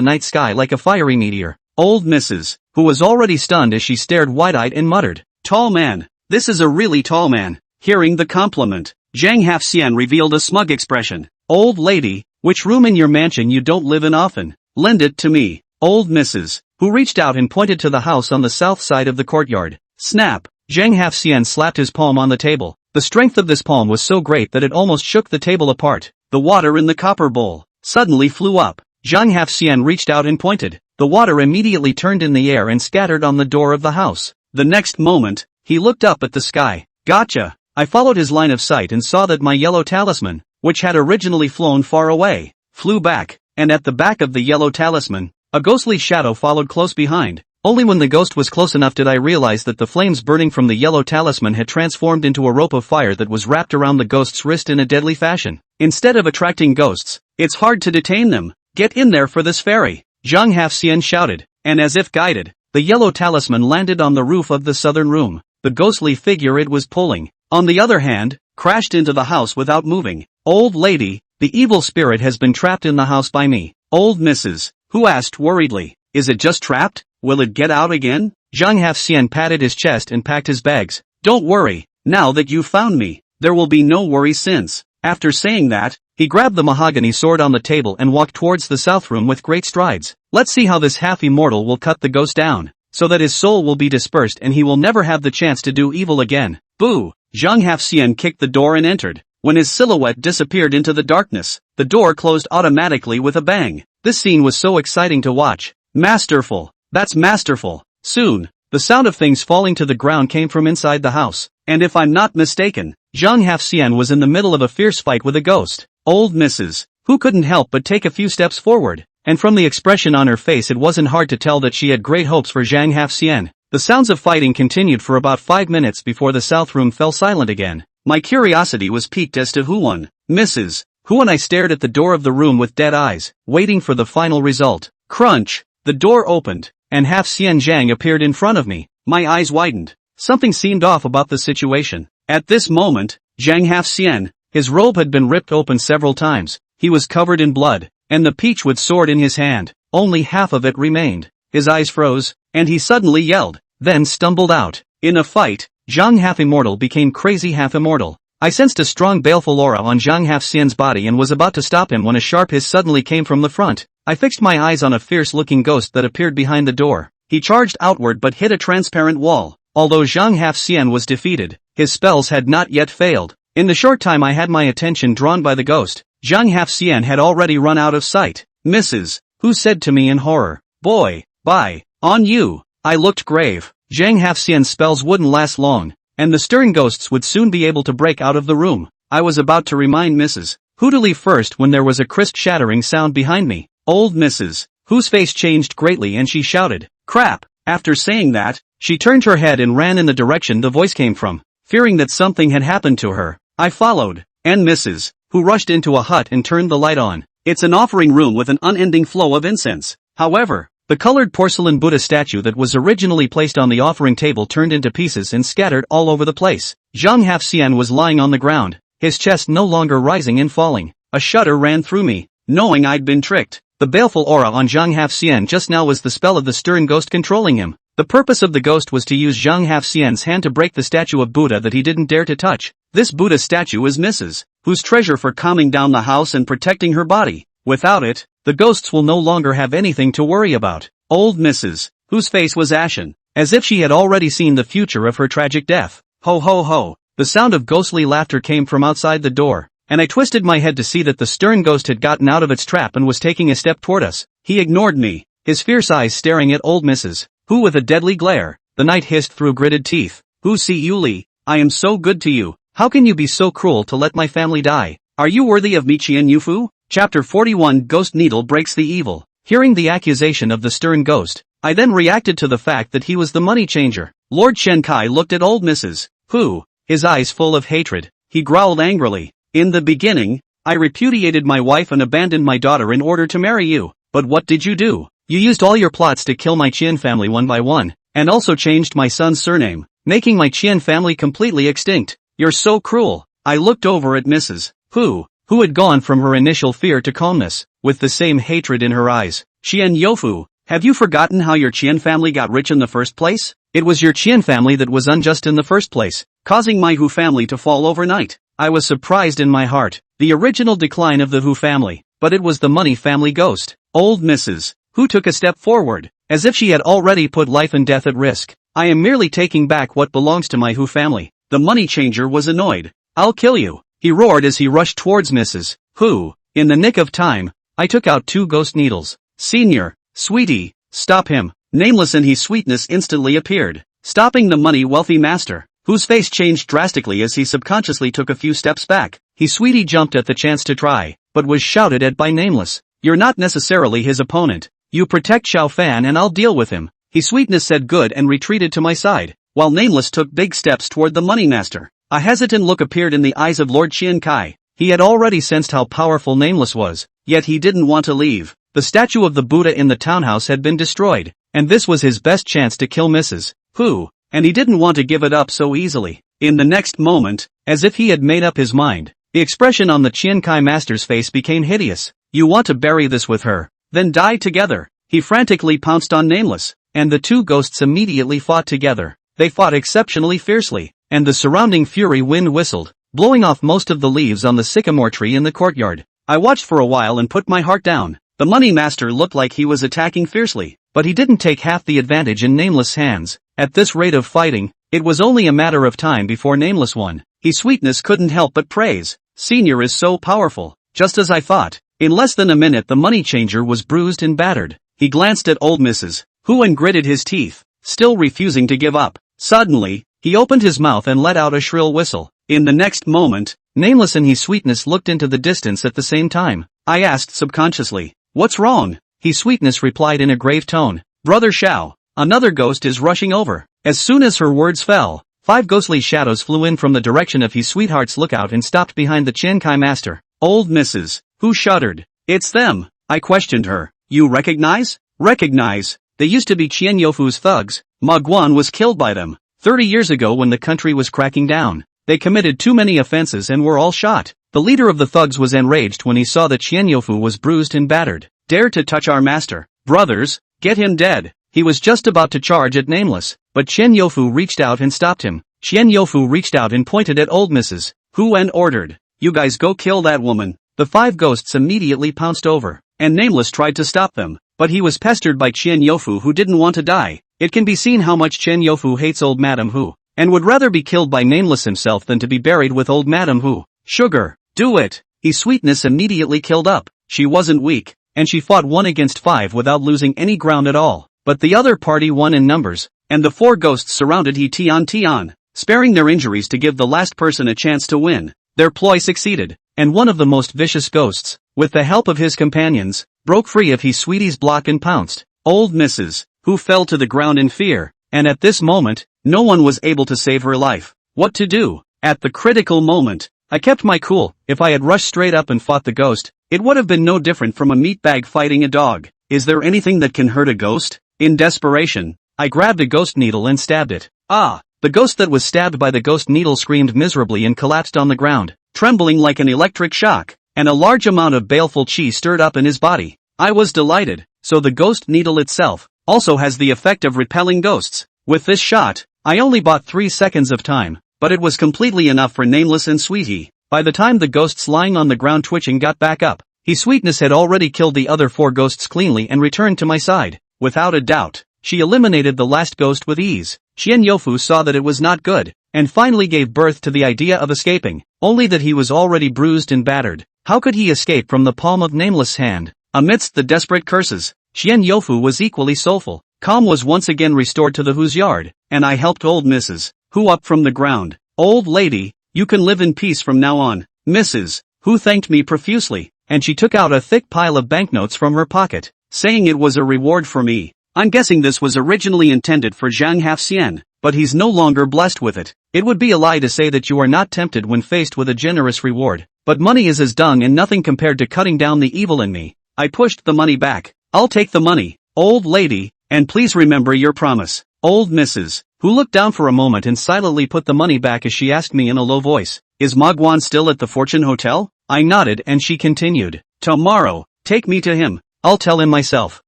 night sky like a fiery meteor. Old Mrs. Hu was already stunned as she stared wide-eyed and muttered, Tall man, this is a really tall man. Hearing the compliment, Zhang Hafxian revealed a smug expression. Old lady, which room in your mansion you don't live in often? Lend it to me. Old Mrs. Hu reached out and pointed to the house on the south side of the courtyard. Snap! Zhang Hafxian slapped his palm on the table. The strength of this palm was so great that it almost shook the table apart. The water in the copper bowl suddenly flew up. Zhang Hafxian reached out and pointed. The water immediately turned in the air and scattered on the door of the house. The next moment, he looked up at the sky. Gotcha! I followed his line of sight and saw that my yellow talisman, which had originally flown far away, flew back, and at the back of the yellow talisman, a ghostly shadow followed close behind. Only when the ghost was close enough did I realize that the flames burning from the yellow talisman had transformed into a rope of fire that was wrapped around the ghost's wrist in a deadly fashion. Instead of attracting ghosts, it's hard to detain them. Get in there for this fairy! Zhang Hafxian shouted, and as if guided, the yellow talisman landed on the roof of the southern room. the ghostly figure it was pulling, on the other hand, crashed into the house without moving. Old lady, the evil spirit has been trapped in the house by me. Old Mrs. Who asked worriedly, is it just trapped? Will it get out again? Zhang Hafxian patted his chest and packed his bags. Don't worry, now that you've found me, there will be no worries since. After saying that, he grabbed the mahogany sword on the table and walked towards the south room with great strides. Let's see how this half-immortal will cut the ghost down, so that his soul will be dispersed and he will never have the chance to do evil again. Boo! Zhang Hafxian kicked the door and entered. When his silhouette disappeared into the darkness, the door closed automatically with a bang. This scene was so exciting to watch. Masterful! That's masterful! Soon, the sound of things falling to the ground came from inside the house, and if I'm not mistaken, Zhang Hafxian was in the middle of a fierce fight with a ghost. Old Mrs. Who couldn't help but take a few steps forward, and from the expression on her face it wasn't hard to tell that she had great hopes for Zhang Hafxian. The sounds of fighting continued for about 5 minutes before the south room fell silent again. My curiosity was piqued as to who won. Mrs. Who and I stared at the door of the room with dead eyes, waiting for the final result. Crunch! The door opened, and Hafxian Zhang appeared in front of me. My eyes widened. Something seemed off about the situation. At this moment, Zhang Hafxian, his robe had been ripped open several times, he was covered in blood, and the peachwood sword in his hand, only half of it remained. His eyes froze, and he suddenly yelled, then stumbled out. In a fight, Zhang half-immortal became crazy half-immortal. I sensed a strong baleful aura on Zhang Hafxian's body and was about to stop him when a sharp hiss suddenly came from the front. I fixed my eyes on a fierce-looking ghost that appeared behind the door. He charged outward but hit a transparent wall. Although Zhang Hafxian was defeated, his spells had not yet failed. In the short time I had my attention drawn by the ghost, Zhang Hafxian had already run out of sight. Mrs. Who said to me in horror, boy, bye, on you. I looked grave. Zhang Hafxian's spells wouldn't last long, and the stern ghosts would soon be able to break out of the room. I was about to remind Mrs. Who to leave first when there was a crisp shattering sound behind me. Old Mrs. Whose face changed greatly and she shouted, crap. After saying that, she turned her head and ran in the direction the voice came from. Fearing that something had happened to her, I followed, and Mrs. Who rushed into a hut and turned the light on. It's an offering room with an unending flow of incense. However, the colored porcelain Buddha statue that was originally placed on the offering table turned into pieces and scattered all over the place. Zhang Hafxian was lying on the ground, his chest no longer rising and falling. A shudder ran through me, knowing I'd been tricked. The baleful aura on Zhang Hafxian just now was the spell of the stern ghost controlling him. The purpose of the ghost was to use Zhang Hafxian's hand to break the statue of Buddha that he didn't dare to touch. This Buddha statue is Mrs. Whose treasure for calming down the house and protecting her body. Without it, the ghosts will no longer have anything to worry about. Old Mrs. Whose face was ashen, as if she had already seen the future of her tragic death. Ho ho ho. The sound of ghostly laughter came from outside the door, and I twisted my head to see that the stern ghost had gotten out of its trap and was taking a step toward us. He ignored me, his fierce eyes staring at old Mrs. Who with a deadly glare. The knight hissed through gritted teeth. Who see you Li, I am so good to you. How can you be so cruel to let my family die? Are you worthy of me Qian Yufu? Chapter 41 Ghost Needle breaks the evil. Hearing the accusation of the stern ghost, I then reacted to the fact that he was the money changer. Lord Chen Kai looked at old Mrs. Who, his eyes full of hatred. He growled angrily. In the beginning, I repudiated my wife and abandoned my daughter in order to marry you. But what did you do? You used all your plots to kill my Qian family one by one, and also changed my son's surname, making my Qian family completely extinct. You're so cruel. I looked over at Mrs. Who had gone from her initial fear to calmness, with the same hatred in her eyes. Qian Youfu, have you forgotten how your Qian family got rich in the first place? It was your Qian family that was unjust in the first place, causing my Hu family to fall overnight. I was surprised in my heart. The original decline of the Hu family, but it was the money family ghost. Old Mrs. Who took a step forward, as if she had already put life and death at risk. I am merely taking back what belongs to my Hu family. The money changer was annoyed. I'll kill you, he roared as he rushed towards Mrs. Who. In the nick of time, I took out 2 ghost needles. Senior, sweetie, stop him. Nameless and his sweetness instantly appeared, stopping the money wealthy master, whose face changed drastically as he subconsciously took a few steps back. He sweetie jumped at the chance to try, but was shouted at by Nameless. You're not necessarily his opponent. You protect Xiao Fan and I'll deal with him. His sweetness said good and retreated to my side, while Nameless took big steps toward the money master. A hesitant look appeared in the eyes of Lord Qian Kai. He had already sensed how powerful Nameless was, yet he didn't want to leave. The statue of the Buddha in the townhouse had been destroyed, and this was his best chance to kill Mrs. Who. and he didn't want to give it up so easily. In the next moment, as if he had made up his mind, the expression on the Qian Kai master's face became hideous. You want to bury this with her? Then die together. He frantically pounced on Nameless, and the two ghosts immediately fought together. They fought exceptionally fiercely, and the surrounding fury wind whistled, blowing off most of the leaves on the sycamore tree in the courtyard. I watched for a while and put my heart down. The money master looked like he was attacking fiercely, but he didn't take half the advantage in Nameless' hands. At this rate of fighting, it was only a matter of time before Nameless won. His sweetness couldn't help but praise. Senior is so powerful, just as I thought. In less than a minute the money changer was bruised and battered. He glanced at old Mrs. Hu and gritted his teeth, still refusing to give up. Suddenly, he opened his mouth and let out a shrill whistle. In the next moment, Nameless and his sweetness looked into the distance at the same time. I asked subconsciously, "What's wrong?" His sweetness replied in a grave tone, "Brother Xiao, another ghost is rushing over." As soon as her words fell, 5 ghostly shadows flew in from the direction of his sweetheart's lookout and stopped behind the Qian Kai master. Old Mrs. Hu shuddered. "It's them." I questioned her. "You recognize?" "Recognize. They used to be Qian Youfu's thugs. Ma Guan was killed by them 30 years ago when the country was cracking down. They committed too many offenses and were all shot." The leader of the thugs was enraged when he saw that Qian Youfu was bruised and battered. "Dared to touch our master. Brothers, get him dead." He was just about to charge at Nameless, but Qian Youfu reached out and stopped him. Qian Youfu reached out and pointed at old Mrs. Hu and ordered, "You guys go kill that woman." The 5 ghosts immediately pounced over, and Nameless tried to stop them, but he was pestered by Qian Youfu who didn't want to die. It can be seen how much Qian Youfu hates old Madame Hu, and would rather be killed by Nameless himself than to be buried with old Madame Hu. "Sugar, do it!" His sweetness immediately killed up. She wasn't weak, and she fought 1 against 5 without losing any ground at all. But the other party won in numbers, and the 4 ghosts surrounded He Tian, sparing their injuries to give the last person a chance to win. Their ploy succeeded, and one of the most vicious ghosts, with the help of his companions, broke free of his sweetie's block and pounced. Old Mrs. Hu fell to the ground in fear, and at this moment, no one was able to save her life. What to do? At the critical moment, I kept my cool. If I had rushed straight up and fought the ghost, it would have been no different from a meatbag fighting a dog. Is there anything that can hurt a ghost? In desperation, I grabbed a ghost needle and stabbed it. The ghost that was stabbed by the ghost needle screamed miserably and collapsed on the ground, trembling like an electric shock, and a large amount of baleful chi stirred up in his body. I was delighted. So the ghost needle itself also has the effect of repelling ghosts. With this shot, I only bought 3 seconds of time, but it was completely enough for Nameless and Sweetie. By the time the ghosts lying on the ground twitching got back up, his sweetness had already killed the other 4 ghosts cleanly and returned to my side. Without a doubt, she eliminated the last ghost with ease. Qian Youfu saw that it was not good, and finally gave birth to the idea of escaping, only that he was already bruised and battered. How could he escape from the palm of Nameless' hand? Amidst the desperate curses, Qian Youfu was equally soulful. Calm was once again restored to the Hu's yard, and I helped old Mrs. Hu up from the ground. "Old lady, you can live in peace from now on." Mrs. Hu thanked me profusely, and she took out a thick pile of banknotes from her pocket, saying it was a reward for me. I'm guessing this was originally intended for Zhang Hafxian, but he's no longer blessed with it. It would be a lie to say that you are not tempted when faced with a generous reward, but money is as dung and nothing compared to cutting down the evil in me. I pushed the money back. "I'll take the money, old lady, and please remember your promise." Old Mrs. Hu looked down for a moment and silently put the money back as she asked me in a low voice, "Is Ma Guan still at the Fortune Hotel?" I nodded and she continued, "Tomorrow, take me to him. I'll tell him myself."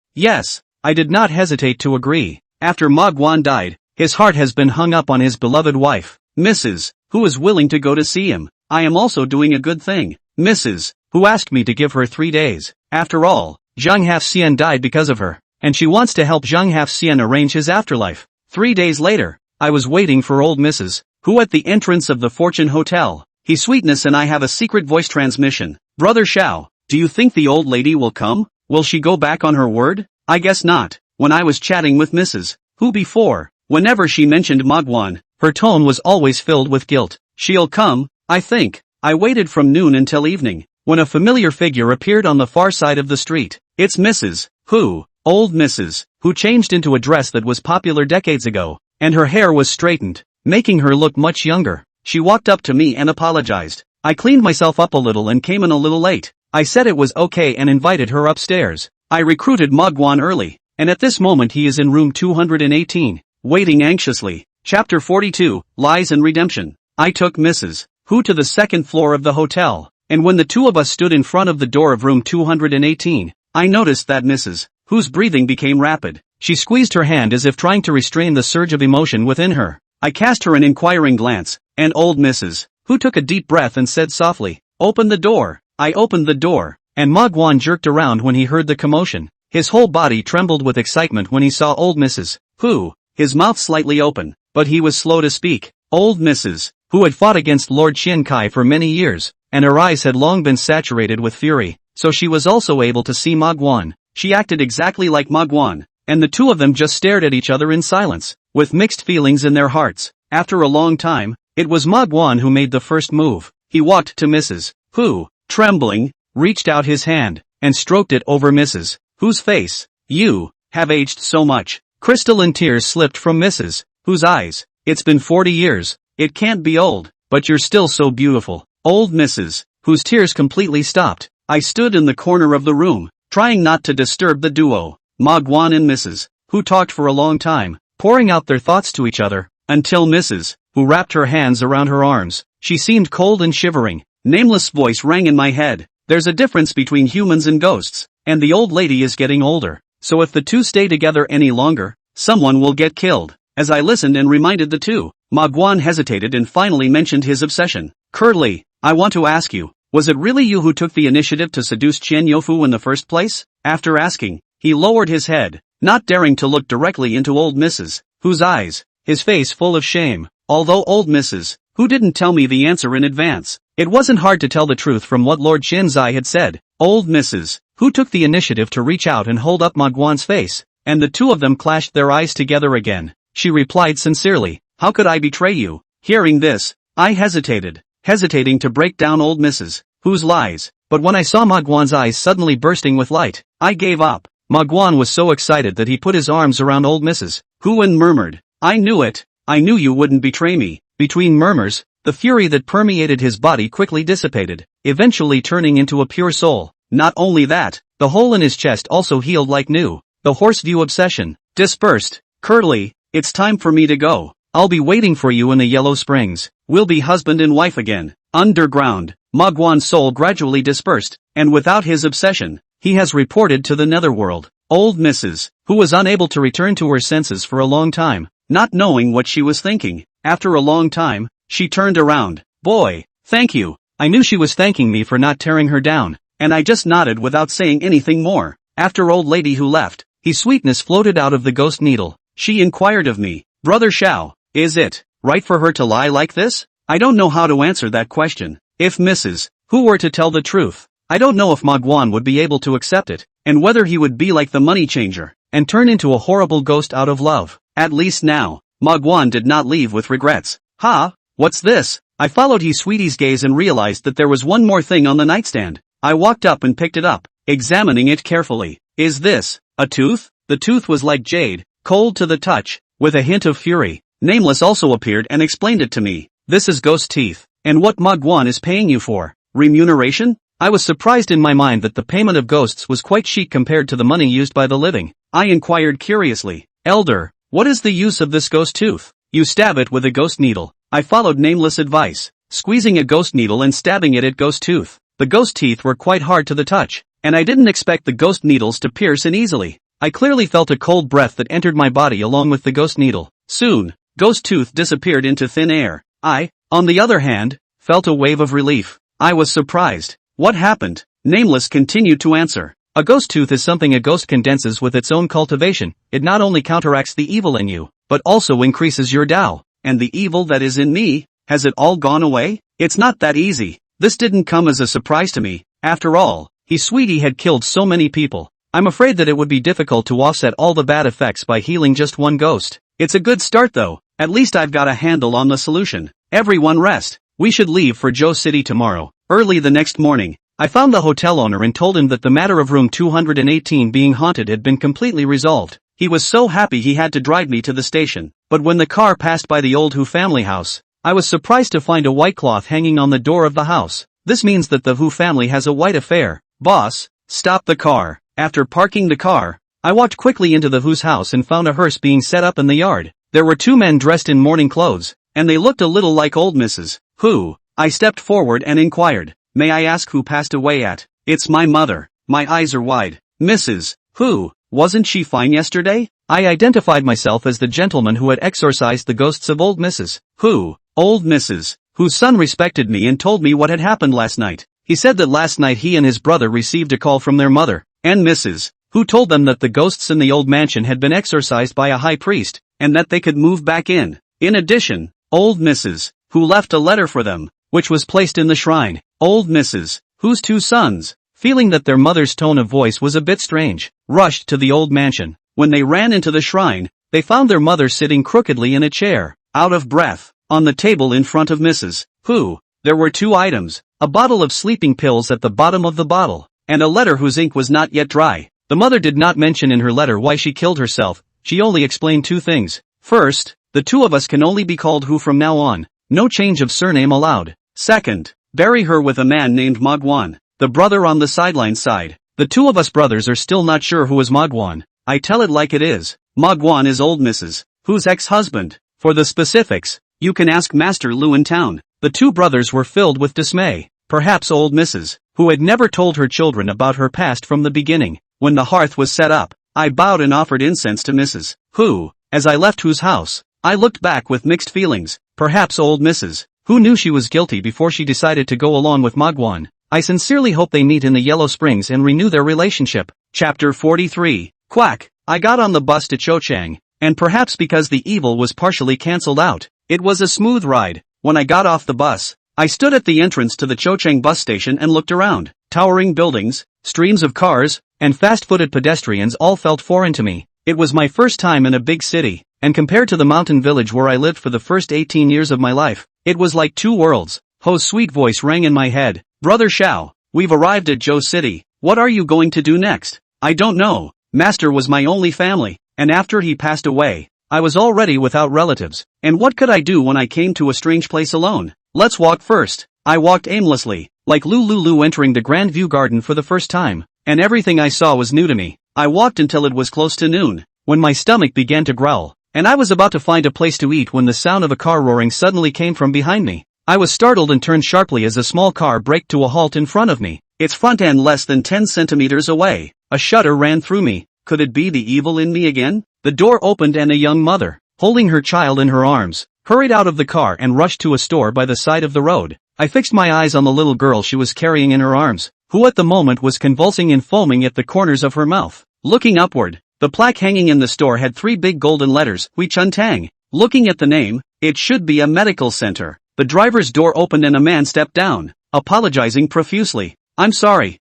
Yes. I did not hesitate to agree. After Ma Guan died, his heart has been hung up on his beloved wife, Mrs. Hu is willing to go to see him. I am also doing a good thing. Mrs. Hu asked me to give her 3 days. After all, Zhang Hafxian died because of her, and she wants to help Zhang Hafxian arrange his afterlife. 3 days later, I was waiting for old Mrs. Hu at the entrance of the Fortune Hotel. His sweetness and I have a secret voice transmission. "Brother Xiao, do you think the old lady will come? Will she go back on her word?" I guess not. When I was chatting with Mrs. Hu before, whenever she mentioned Ma Guan, her tone was always filled with guilt. "She'll come, I think." I waited from noon until evening, when a familiar figure appeared on the far side of the street. "It's Mrs. Hu." Old Mrs. Hu changed into a dress that was popular decades ago, and her hair was straightened, making her look much younger. She walked up to me and apologized. I cleaned myself up a little and came in a little late. I said it was okay and invited her upstairs. I recruited Ma Guan early, and at this moment he is in room 218, waiting anxiously. Chapter 42, Lies and Redemption. I took Mrs. Hu to the second floor of the hotel, and when the two of us stood in front of the door of room 218, I noticed that Mrs. Hu's breathing became rapid. She squeezed her hand as if trying to restrain the surge of emotion within her. I cast her an inquiring glance, and old Mrs. Hu took a deep breath and said softly, "Open the door." I opened the door, and Magwan jerked around when he heard the commotion. His whole body trembled with excitement when he saw old Mrs. Hu, his mouth slightly open, but he was slow to speak. Old Mrs. Hu had fought against Lord Qian Kai for many years, and her eyes had long been saturated with fury, so she was also able to see Magwan. She acted exactly like Magwan, and the two of them just stared at each other in silence, with mixed feelings in their hearts. After a long time, it was Magwan who made the first move. He walked to Mrs. Hu, trembling, reached out his hand, and stroked it over Mrs. Hu's face. "You have aged so much." Crystalline tears slipped from Mrs. Hu's eyes. "It's been 40 years. It can't be old, but you're still so beautiful." Old Mrs. Hu's tears completely stopped. I stood in the corner of the room, trying not to disturb the duo. Magwan and Mrs. Hu talked for a long time, pouring out their thoughts to each other, until Mrs. Hu wrapped her hands around her arms. She seemed cold and shivering. Nameless voice rang in my head. "There's a difference between humans and ghosts, and the old lady is getting older, so if the two stay together any longer, someone will get killed." As I listened and reminded the two, Magwan hesitated and finally mentioned his obsession. "Curly, I want to ask you, was it really you who took the initiative to seduce Chen Youfu in the first place?" After asking, he lowered his head, not daring to look directly into old Mrs. Hu's eyes, his face full of shame. Although old Mrs. Hu didn't tell me the answer in advance, it wasn't hard to tell the truth from what Lord Shinzai had said. Old Mrs. Hu took the initiative to reach out and hold up Magwan's face, and the two of them clashed their eyes together again. She replied sincerely, "How could I betray you?" Hearing this, I hesitating to break down old Mrs. Hu's lies, but when I saw Magwan's eyes suddenly bursting with light, I gave up. Magwan was so excited that he put his arms around old Mrs. Hu and murmured, "I knew it, I knew you wouldn't betray me." Between murmurs, the fury that permeated his body quickly dissipated, eventually turning into a pure soul. Not only that, the hole in his chest also healed like new. The horse view obsession dispersed. "Curly, it's time for me to go. I'll be waiting for you in the Yellow Springs. We'll be husband and wife again." Underground, Magwan's soul gradually dispersed, and without his obsession, he has reported to the netherworld. Old Mrs. Hu was unable to return to her senses for a long time, not knowing what she was thinking. After a long time, she turned around. "Boy, thank you." I knew she was thanking me for not tearing her down, and I just nodded without saying anything more. After old lady Hu left, his sweetness floated out of the ghost needle. She inquired of me, "Brother Xiao, is it right for her to lie like this?" I don't know how to answer that question. If Mrs. Hu were to tell the truth, I don't know if Magwan would be able to accept it, and whether he would be like the money changer, and turn into a horrible ghost out of love. At least now, Magwan did not leave with regrets. "Ha, what's this?" I followed his sweetie's gaze and realized that there was one more thing on the nightstand. I walked up and picked it up, examining it carefully. "Is this a tooth?" The tooth was like jade, cold to the touch, with a hint of fury. Nameless also appeared and explained it to me. "This is ghost teeth, and what Magwan is paying you for. Remuneration?" I was surprised in my mind that the payment of ghosts was quite chic compared to the money used by the living. I inquired curiously, "Elder, what is the use of this ghost tooth?" "You stab it with a ghost needle." I followed Nameless' advice, squeezing a ghost needle and stabbing it at ghost tooth. The ghost teeth were quite hard to the touch, and I didn't expect the ghost needles to pierce in easily. I clearly felt a cold breath that entered my body along with the ghost needle. Soon, ghost tooth disappeared into thin air. I, on the other hand, felt a wave of relief. I was surprised. "What happened?" Nameless continued to answer. "A ghost tooth is something a ghost condenses with its own cultivation. It not only counteracts the evil in you, but also increases your Tao. And the evil that is in me, has it all gone away?" It's not that easy. This didn't come as a surprise to me. After all, his sweetie had killed so many people. I'm afraid that it would be difficult to offset all the bad effects by healing just one ghost. It's a good start though. At least I've got a handle on the solution. Everyone rest. We should leave for Zhou City tomorrow. Early the next morning, I found the hotel owner and told him that the matter of room 218 being haunted had been completely resolved. He was so happy he had to drive me to the station. But when the car passed by the old Hu family house, I was surprised to find a white cloth hanging on the door of the house. This means that the Hu family has a white affair. "Boss, stop the car." After parking the car, I walked quickly into the Hu's house and found a hearse being set up in the yard. There were two men dressed in morning clothes, and they looked a little like old Mrs. Who. I stepped forward and inquired, "May I ask who passed away at?" "It's my mother." My eyes are wide. "Mrs. Who? Wasn't she fine yesterday?" I identified myself as the gentleman who had exorcised the ghosts of old Mrs. Who. Old Mrs. Whose son respected me and told me what had happened last night. He said that last night he and his brother received a call from their mother, and Mrs. Who told them that the ghosts in the old mansion had been exorcised by a high priest, and that they could move back in. In addition, old Mrs. Who left a letter for them, which was placed in the shrine. Old Mrs. Whose two sons, feeling that their mother's tone of voice was a bit strange, rushed to the old mansion. When they ran into the shrine, they found their mother sitting crookedly in a chair, out of breath, on the table in front of Mrs. Who. There were two items, a bottle of sleeping pills at the bottom of the bottle, and a letter whose ink was not yet dry. The mother did not mention in her letter why she killed herself. She only explained two things. First, the two of us can only be called Who from now on. No change of surname allowed. Second, bury her with a man named Magwan, the brother on the sideline side. The two of us brothers are still not sure who is Magwan. I tell it like it is. Magwan is old Mrs. Whose ex-husband. For the specifics, you can ask Master Lu in town. The two brothers were filled with dismay. Perhaps old Mrs. Who had never told her children about her past from the beginning. When the hearth was set up, I bowed and offered incense to Mrs. Who. As I left Who's house, I looked back with mixed feelings. Perhaps old Mrs. Who knew she was guilty before she decided to go along with Magwan. I sincerely hope they meet in the Yellow Springs and renew their relationship. Chapter 43. Quack. I got on the bus to Chochang, and perhaps because the evil was partially cancelled out, it was a smooth ride. When I got off the bus, I stood at the entrance to the Chochang bus station and looked around. Towering buildings, streams of cars, and fast-footed pedestrians all felt foreign to me. It was my first time in a big city, and compared to the mountain village where I lived for the first 18 years of my life, it was like two worlds. Ho's sweet voice rang in my head. "Brother Xiao, we've arrived at Zhou City. What are you going to do next?" "I don't know. Master was my only family, and after he passed away, I was already without relatives. And what could I do when I came to a strange place alone? Let's walk first." I walked aimlessly, like Lulu entering the Grand View Garden for the first time, and everything I saw was new to me. I walked until it was close to noon, when my stomach began to growl, and I was about to find a place to eat when the sound of a car roaring suddenly came from behind me. I was startled and turned sharply as a small car braked to a halt in front of me, its front end less than 10 centimeters away. A shudder ran through me. Could it be the evil in me again? The door opened and a young mother, holding her child in her arms, hurried out of the car and rushed to a store by the side of the road. I fixed my eyes on the little girl she was carrying in her arms, who at the moment was convulsing and foaming at the corners of her mouth. Looking upward, the plaque hanging in the store had 3 big golden letters, Hui Chun Tang. Looking at the name, it should be a medical center. The driver's door opened and a man stepped down, apologizing profusely. I'm sorry.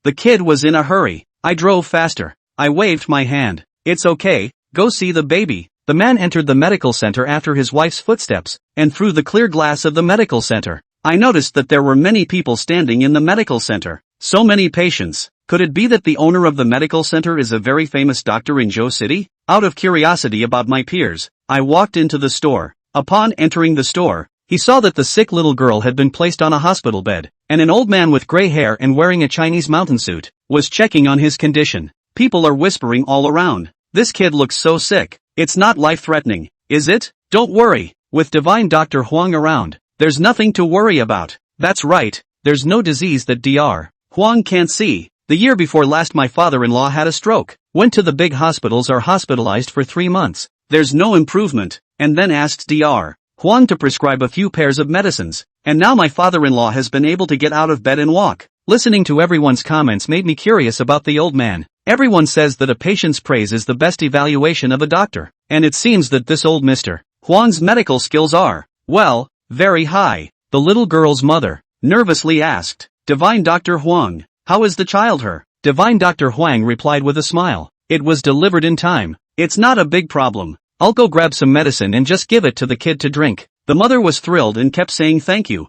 The kid was in a hurry. I drove faster. I waved my hand. It's okay, go see the baby. The man entered the medical center after his wife's footsteps, and through the clear glass of the medical center, I noticed that there were many people standing in the medical center. So many patients. Could it be that the owner of the medical center is a very famous doctor in Zhou City? Out of curiosity about my peers, I walked into the store. Upon entering the store, he saw that the sick little girl had been placed on a hospital bed, and an old man with gray hair and wearing a Chinese mountain suit was checking on his condition. People are whispering all around. This kid looks so sick. It's not life-threatening, is it? Don't worry. With Divine Dr. Huang around, there's nothing to worry about. That's right, there's no disease that Dr. Huang can't see. The year before last my father-in-law had a stroke, went to the big hospitals or hospitalized for 3 months. There's no improvement, and then asked Dr. Huang to prescribe a few pairs of medicines, and now my father-in-law has been able to get out of bed and walk. Listening to everyone's comments made me curious about the old man. Everyone says that a patient's praise is the best evaluation of a doctor, and it seems that this old Mr. Huang's medical skills are, well, very high. The little girl's mother nervously asked, Divine Dr. Huang, how is the child her? Divine Dr. Huang replied with a smile, it was delivered in time. It's not a big problem. I'll go grab some medicine and just give it to the kid to drink. The mother was thrilled and kept saying thank you,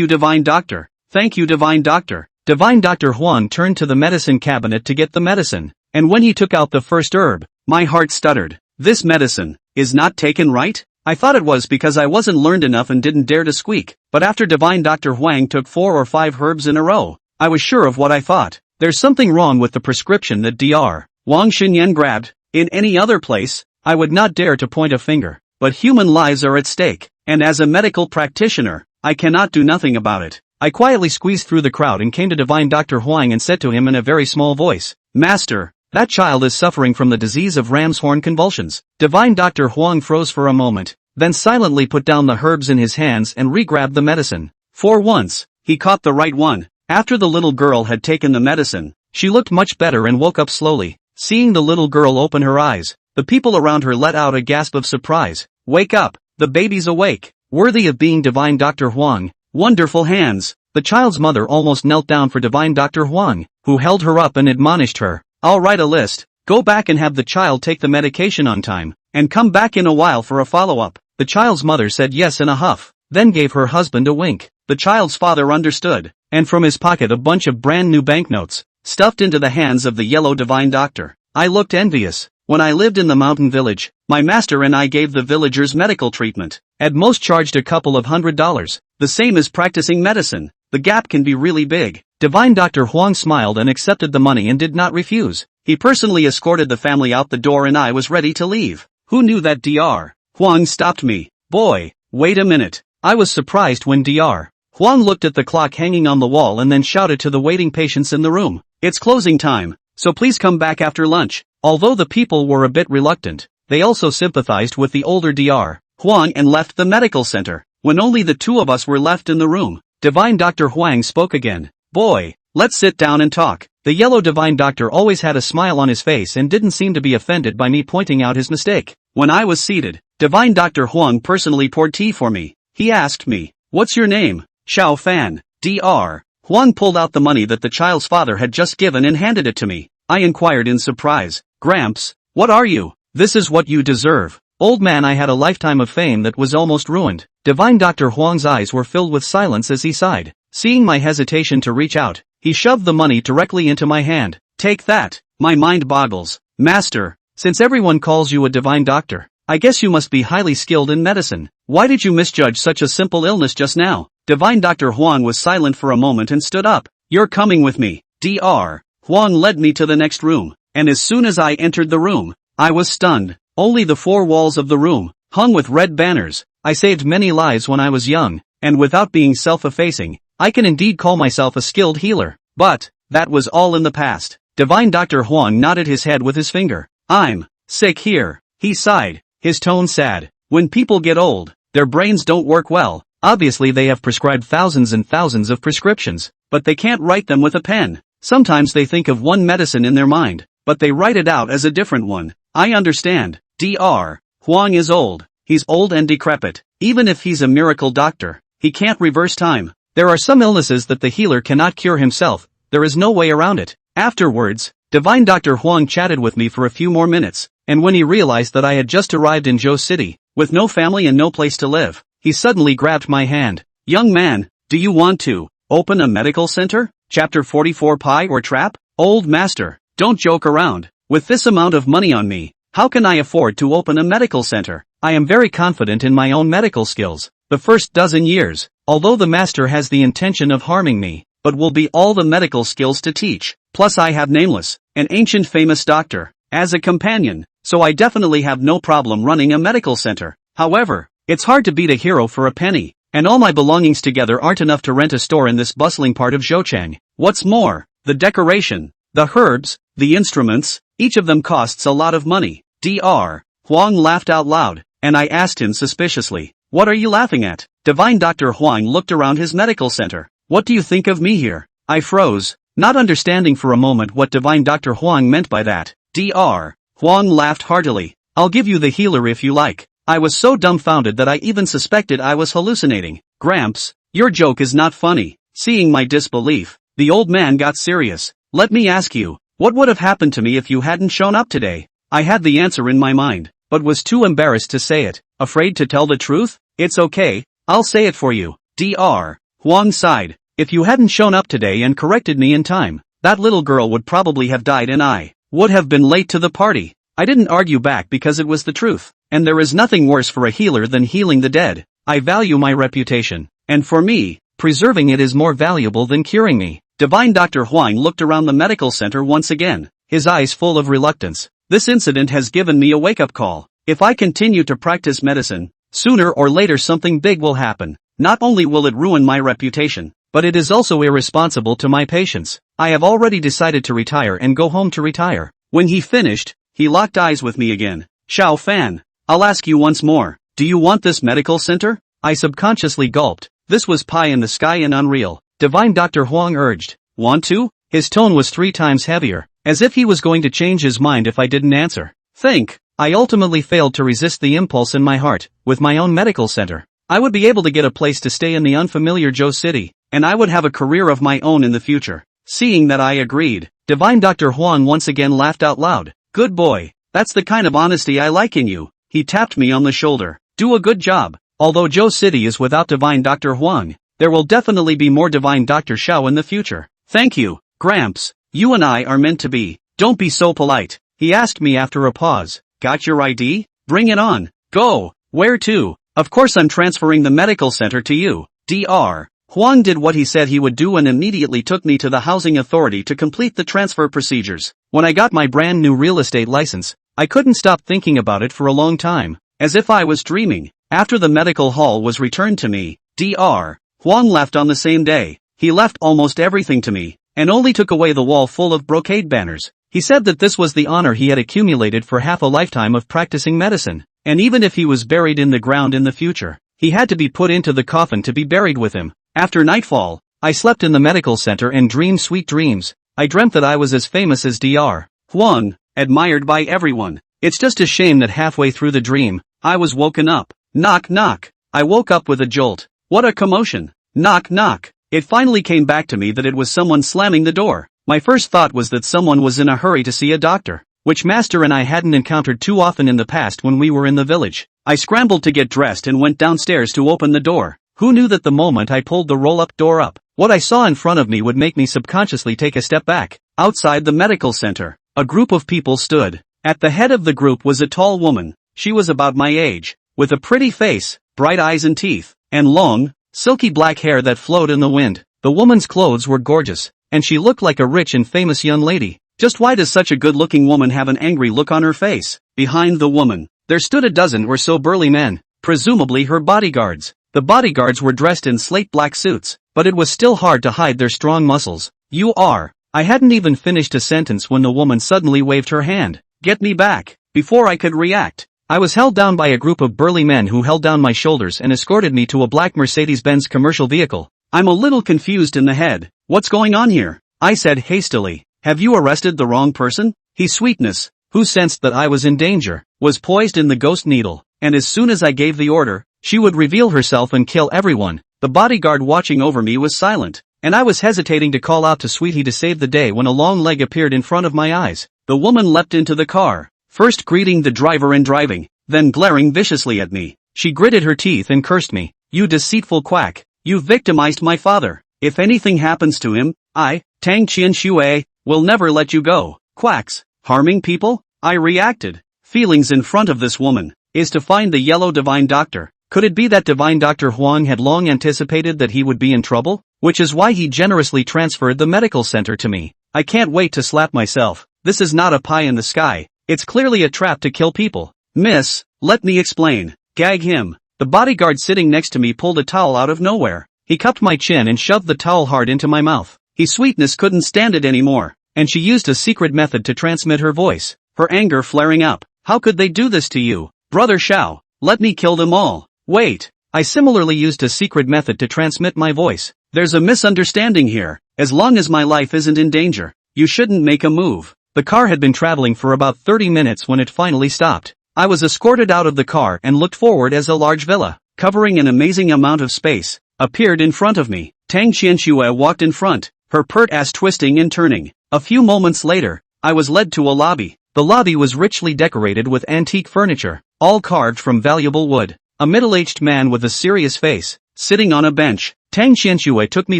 Divine Doctor, thank you Divine Doctor. Divine Dr. Huang turned to the medicine cabinet to get the medicine, and when he took out the first herb, my heart stuttered. This medicine is not taken right? I thought it was because I wasn't learned enough and didn't dare to squeak, but after Divine Dr. Huang took 4 or 5 herbs in a row, I was sure of what I thought. There's something wrong with the prescription that Dr. Wang Xinyan grabbed. In any other place, I would not dare to point a finger, but human lives are at stake, and as a medical practitioner, I cannot do nothing about it. I quietly squeezed through the crowd and came to divine Dr. Huang and said to him in a very small voice, "Master, that child is suffering from the disease of ram's horn convulsions." Divine Dr. Huang froze for a moment, then silently put down the herbs in his hands and re-grabbed the medicine. For once, he caught the right one. After the little girl had taken the medicine, she looked much better and woke up slowly. Seeing the little girl open her eyes, the people around her let out a gasp of surprise. "Wake up, the baby's awake." Worthy of being divine Dr. Huang. Wonderful hands. The child's mother almost knelt down for divine Dr. Huang, who held her up and admonished her. "I'll write a list. Go back and have the child take the medication on time, and come back in a while for a follow-up." The child's mother said yes in a huff, then gave her husband a wink. The child's father understood, and from his pocket a bunch of brand new banknotes, stuffed into the hands of the yellow divine doctor. I looked envious. When I lived in the mountain village, my master and I gave the villagers medical treatment. At most charged a couple of $100, the same as practicing medicine. The gap can be really big. Divine Dr. Huang smiled and accepted the money and did not refuse. He personally escorted the family out the door and I was ready to leave. Who knew that Dr. Huang stopped me? "Boy, wait a minute." I was surprised when Dr. Huang looked at the clock hanging on the wall and then shouted to the waiting patients in the room, "It's closing time, so please come back after lunch." Although the people were a bit reluctant, they also sympathized with the older Dr. Huang and left the medical center. When only the two of us were left in the room, divine Dr. Huang spoke again. "Boy, let's sit down and talk." The yellow divine doctor always had a smile on his face and didn't seem to be offended by me pointing out his mistake. When I was seated, divine Dr. Huang personally poured tea for me. He asked me, "What's your name?" "Xiao Fan." Dr. Huang pulled out the money that the child's father had just given and handed it to me. I inquired in surprise, "Gramps, what are you?" "This is what you deserve." Old man, I had a lifetime of fame that was almost ruined. Divine Dr. Huang's eyes were filled with silence as he sighed. Seeing my hesitation to reach out, he shoved the money directly into my hand. "Take that." My mind boggles. "Master, since everyone calls you a divine doctor, I guess you must be highly skilled in medicine. Why did you misjudge such a simple illness just now?" Divine Dr. Huang was silent for a moment and stood up. "You're coming with me." Dr. Huang led me to the next room, and as soon as I entered the room, I was stunned. Only the four walls of the room, hung with red banners. I saved many lives when I was young, and without being self-effacing, I can indeed call myself a skilled healer. But that was all in the past. Divine Dr. Huang nodded his head with his finger. "I'm sick here." He sighed, his tone sad. "When people get old, their brains don't work well. Obviously they have prescribed thousands and thousands of prescriptions, but they can't write them with a pen. Sometimes they think of one medicine in their mind, but they write it out as a different one. I understand. Dr. Huang is old. He's old and decrepit. Even if he's a miracle doctor, he can't reverse time. There are some illnesses that the healer cannot cure himself. There is no way around it." Afterwards, divine Dr. Huang chatted with me for a few more minutes, and when he realized that I had just arrived in Zhou City, with no family and no place to live, he suddenly grabbed my hand. "Young man, do you want to open a medical center? Chapter 44 Pie or Trap?" "Old master, don't joke around. With this amount of money on me, how can I afford to open a medical center? I am very confident in my own medical skills. The first dozen years, although the master has the intention of harming me, but will be all the medical skills to teach. Plus I have Nameless, an ancient famous doctor, as a companion, so I definitely have no problem running a medical center. However, it's hard to beat a hero for a penny, and all my belongings together aren't enough to rent a store in this bustling part of Zhouchang. What's more, the decoration, the herbs, the instruments, each of them costs a lot of money." Dr. Huang laughed out loud, and I asked him suspiciously, "What are you laughing at?" Divine Dr. Huang looked around his medical center. "What do you think of me here?" I froze, not understanding for a moment what divine Dr. Huang meant by that. Dr. Huang laughed heartily. "I'll give you the healer if you like." I was so dumbfounded that I even suspected I was hallucinating. "Gramps, your joke is not funny." Seeing my disbelief, the old man got serious. "Let me ask you, what would have happened to me if you hadn't shown up today?" I had the answer in my mind, but was too embarrassed to say it. Afraid to tell the truth? "It's okay, I'll say it for you." Dr. Huang sighed. "If you hadn't shown up today and corrected me in time, that little girl would probably have died and I would have been late to the party." I didn't argue back because it was the truth, and there is nothing worse for a healer than healing the dead. I value my reputation, and for me, preserving it is more valuable than curing me. Divine Dr. Huang looked around the medical center once again, his eyes full of reluctance. This incident has given me a wake-up call. If I continue to practice medicine, sooner or later something big will happen. Not only will it ruin my reputation, but it is also irresponsible to my patients. I have already decided to retire and go home to retire. When he finished, he locked eyes with me again. Xiao Fan, I'll ask you once more. Do you want this medical center? I subconsciously gulped. This was pie in the sky and unreal. Divine Dr. Huang urged. Want to? His tone was 3 times heavier, as if he was going to change his mind if I didn't answer. Think. I ultimately failed to resist the impulse in my heart. With my own medical center, I would be able to get a place to stay in the unfamiliar Zhou City, and I would have a career of my own in the future. Seeing that I agreed, Divine Dr. Huang once again laughed out loud. Good boy. That's the kind of honesty I like in you. He tapped me on the shoulder. Do a good job. Although Zhou City is without Divine Dr. Huang, there will definitely be more Divine Dr. Xiao in the future. Thank you, Gramps. You and I are meant to be. Don't be so polite. He asked me after a pause. Got your ID? Bring it on. Go. Where to? Of course I'm transferring the medical center to you. Dr. Huang did what he said he would do and immediately took me to the housing authority to complete the transfer procedures. When I got my brand new real estate license, I couldn't stop thinking about it for a long time, as if I was dreaming. After the medical hall was returned to me, Dr. Huang left on the same day. He left almost everything to me, and only took away the wall full of brocade banners. He said that this was the honor he had accumulated for half a lifetime of practicing medicine, and even if he was buried in the ground in the future, he had to be put into the coffin to be buried with him. After nightfall, I slept in the medical center and dreamed sweet dreams. I dreamt that I was as famous as Dr. Huang, admired by everyone. It's just a shame that halfway through the dream, I was woken up. Knock knock. I woke up with a jolt. What a commotion. Knock knock. It finally came back to me that it was someone slamming the door. My first thought was that someone was in a hurry to see a doctor, which Master and I hadn't encountered too often in the past when we were in the village. I scrambled to get dressed and went downstairs to open the door. Who knew that the moment I pulled the roll-up door up, what I saw in front of me would make me subconsciously take a step back. Outside the medical center, a group of people stood. At the head of the group was a tall woman. She was about my age, with a pretty face, bright eyes and teeth, and long, silky black hair that flowed in the wind. The woman's clothes were gorgeous, and she looked like a rich and famous young lady. Just why does such a good-looking woman have an angry look on her face? Behind the woman, there stood a dozen or so burly men, presumably her bodyguards. The bodyguards were dressed in slate black suits, but it was still hard to hide their strong muscles. You are. I hadn't even finished a sentence when the woman suddenly waved her hand. Get me back. Before I could react, I was held down by a group of burly men who held down my shoulders and escorted me to a black Mercedes-Benz commercial vehicle. I'm a little confused in the head. What's going on here? I said hastily. Have you arrested the wrong person? His Sweetness, who sensed that I was in danger, was poised in the ghost needle, and as soon as I gave the order, she would reveal herself and kill everyone. The bodyguard watching over me was silent, and I was hesitating to call out to Sweetie to save the day when a long leg appeared in front of my eyes. The woman leapt into the car, first greeting the driver and driving, then glaring viciously at me. She gritted her teeth and cursed me. You deceitful quack. You victimized my father. If anything happens to him, I, Tang Qianxue, will never let you go. Quacks. Harming people? I reacted. Feelings in front of this woman is to find the yellow divine doctor. Could it be that Divine Dr. Huang had long anticipated that he would be in trouble? Which is why he generously transferred the medical center to me. I can't wait to slap myself. This is not a pie in the sky. It's clearly a trap to kill people. Miss, let me explain. Gag him. The bodyguard sitting next to me pulled a towel out of nowhere. He cupped my chin and shoved the towel hard into my mouth. His Sweetness couldn't stand it anymore, and she used a secret method to transmit her voice, her anger flaring up. How could they do this to you? Brother Xiao, let me kill them all. Wait, I similarly used a secret method to transmit my voice. There's a misunderstanding here. As long as my life isn't in danger, you shouldn't make a move. The car had been traveling for about 30 minutes when it finally stopped. I was escorted out of the car and looked forward as a large villa, covering an amazing amount of space, appeared in front of me. Tang Qianxue walked in front, her pert ass twisting and turning. A few moments later, I was led to a lobby. The lobby was richly decorated with antique furniture, all carved from valuable wood. A middle-aged man with a serious face, sitting on a bench. Tang Qianxue took me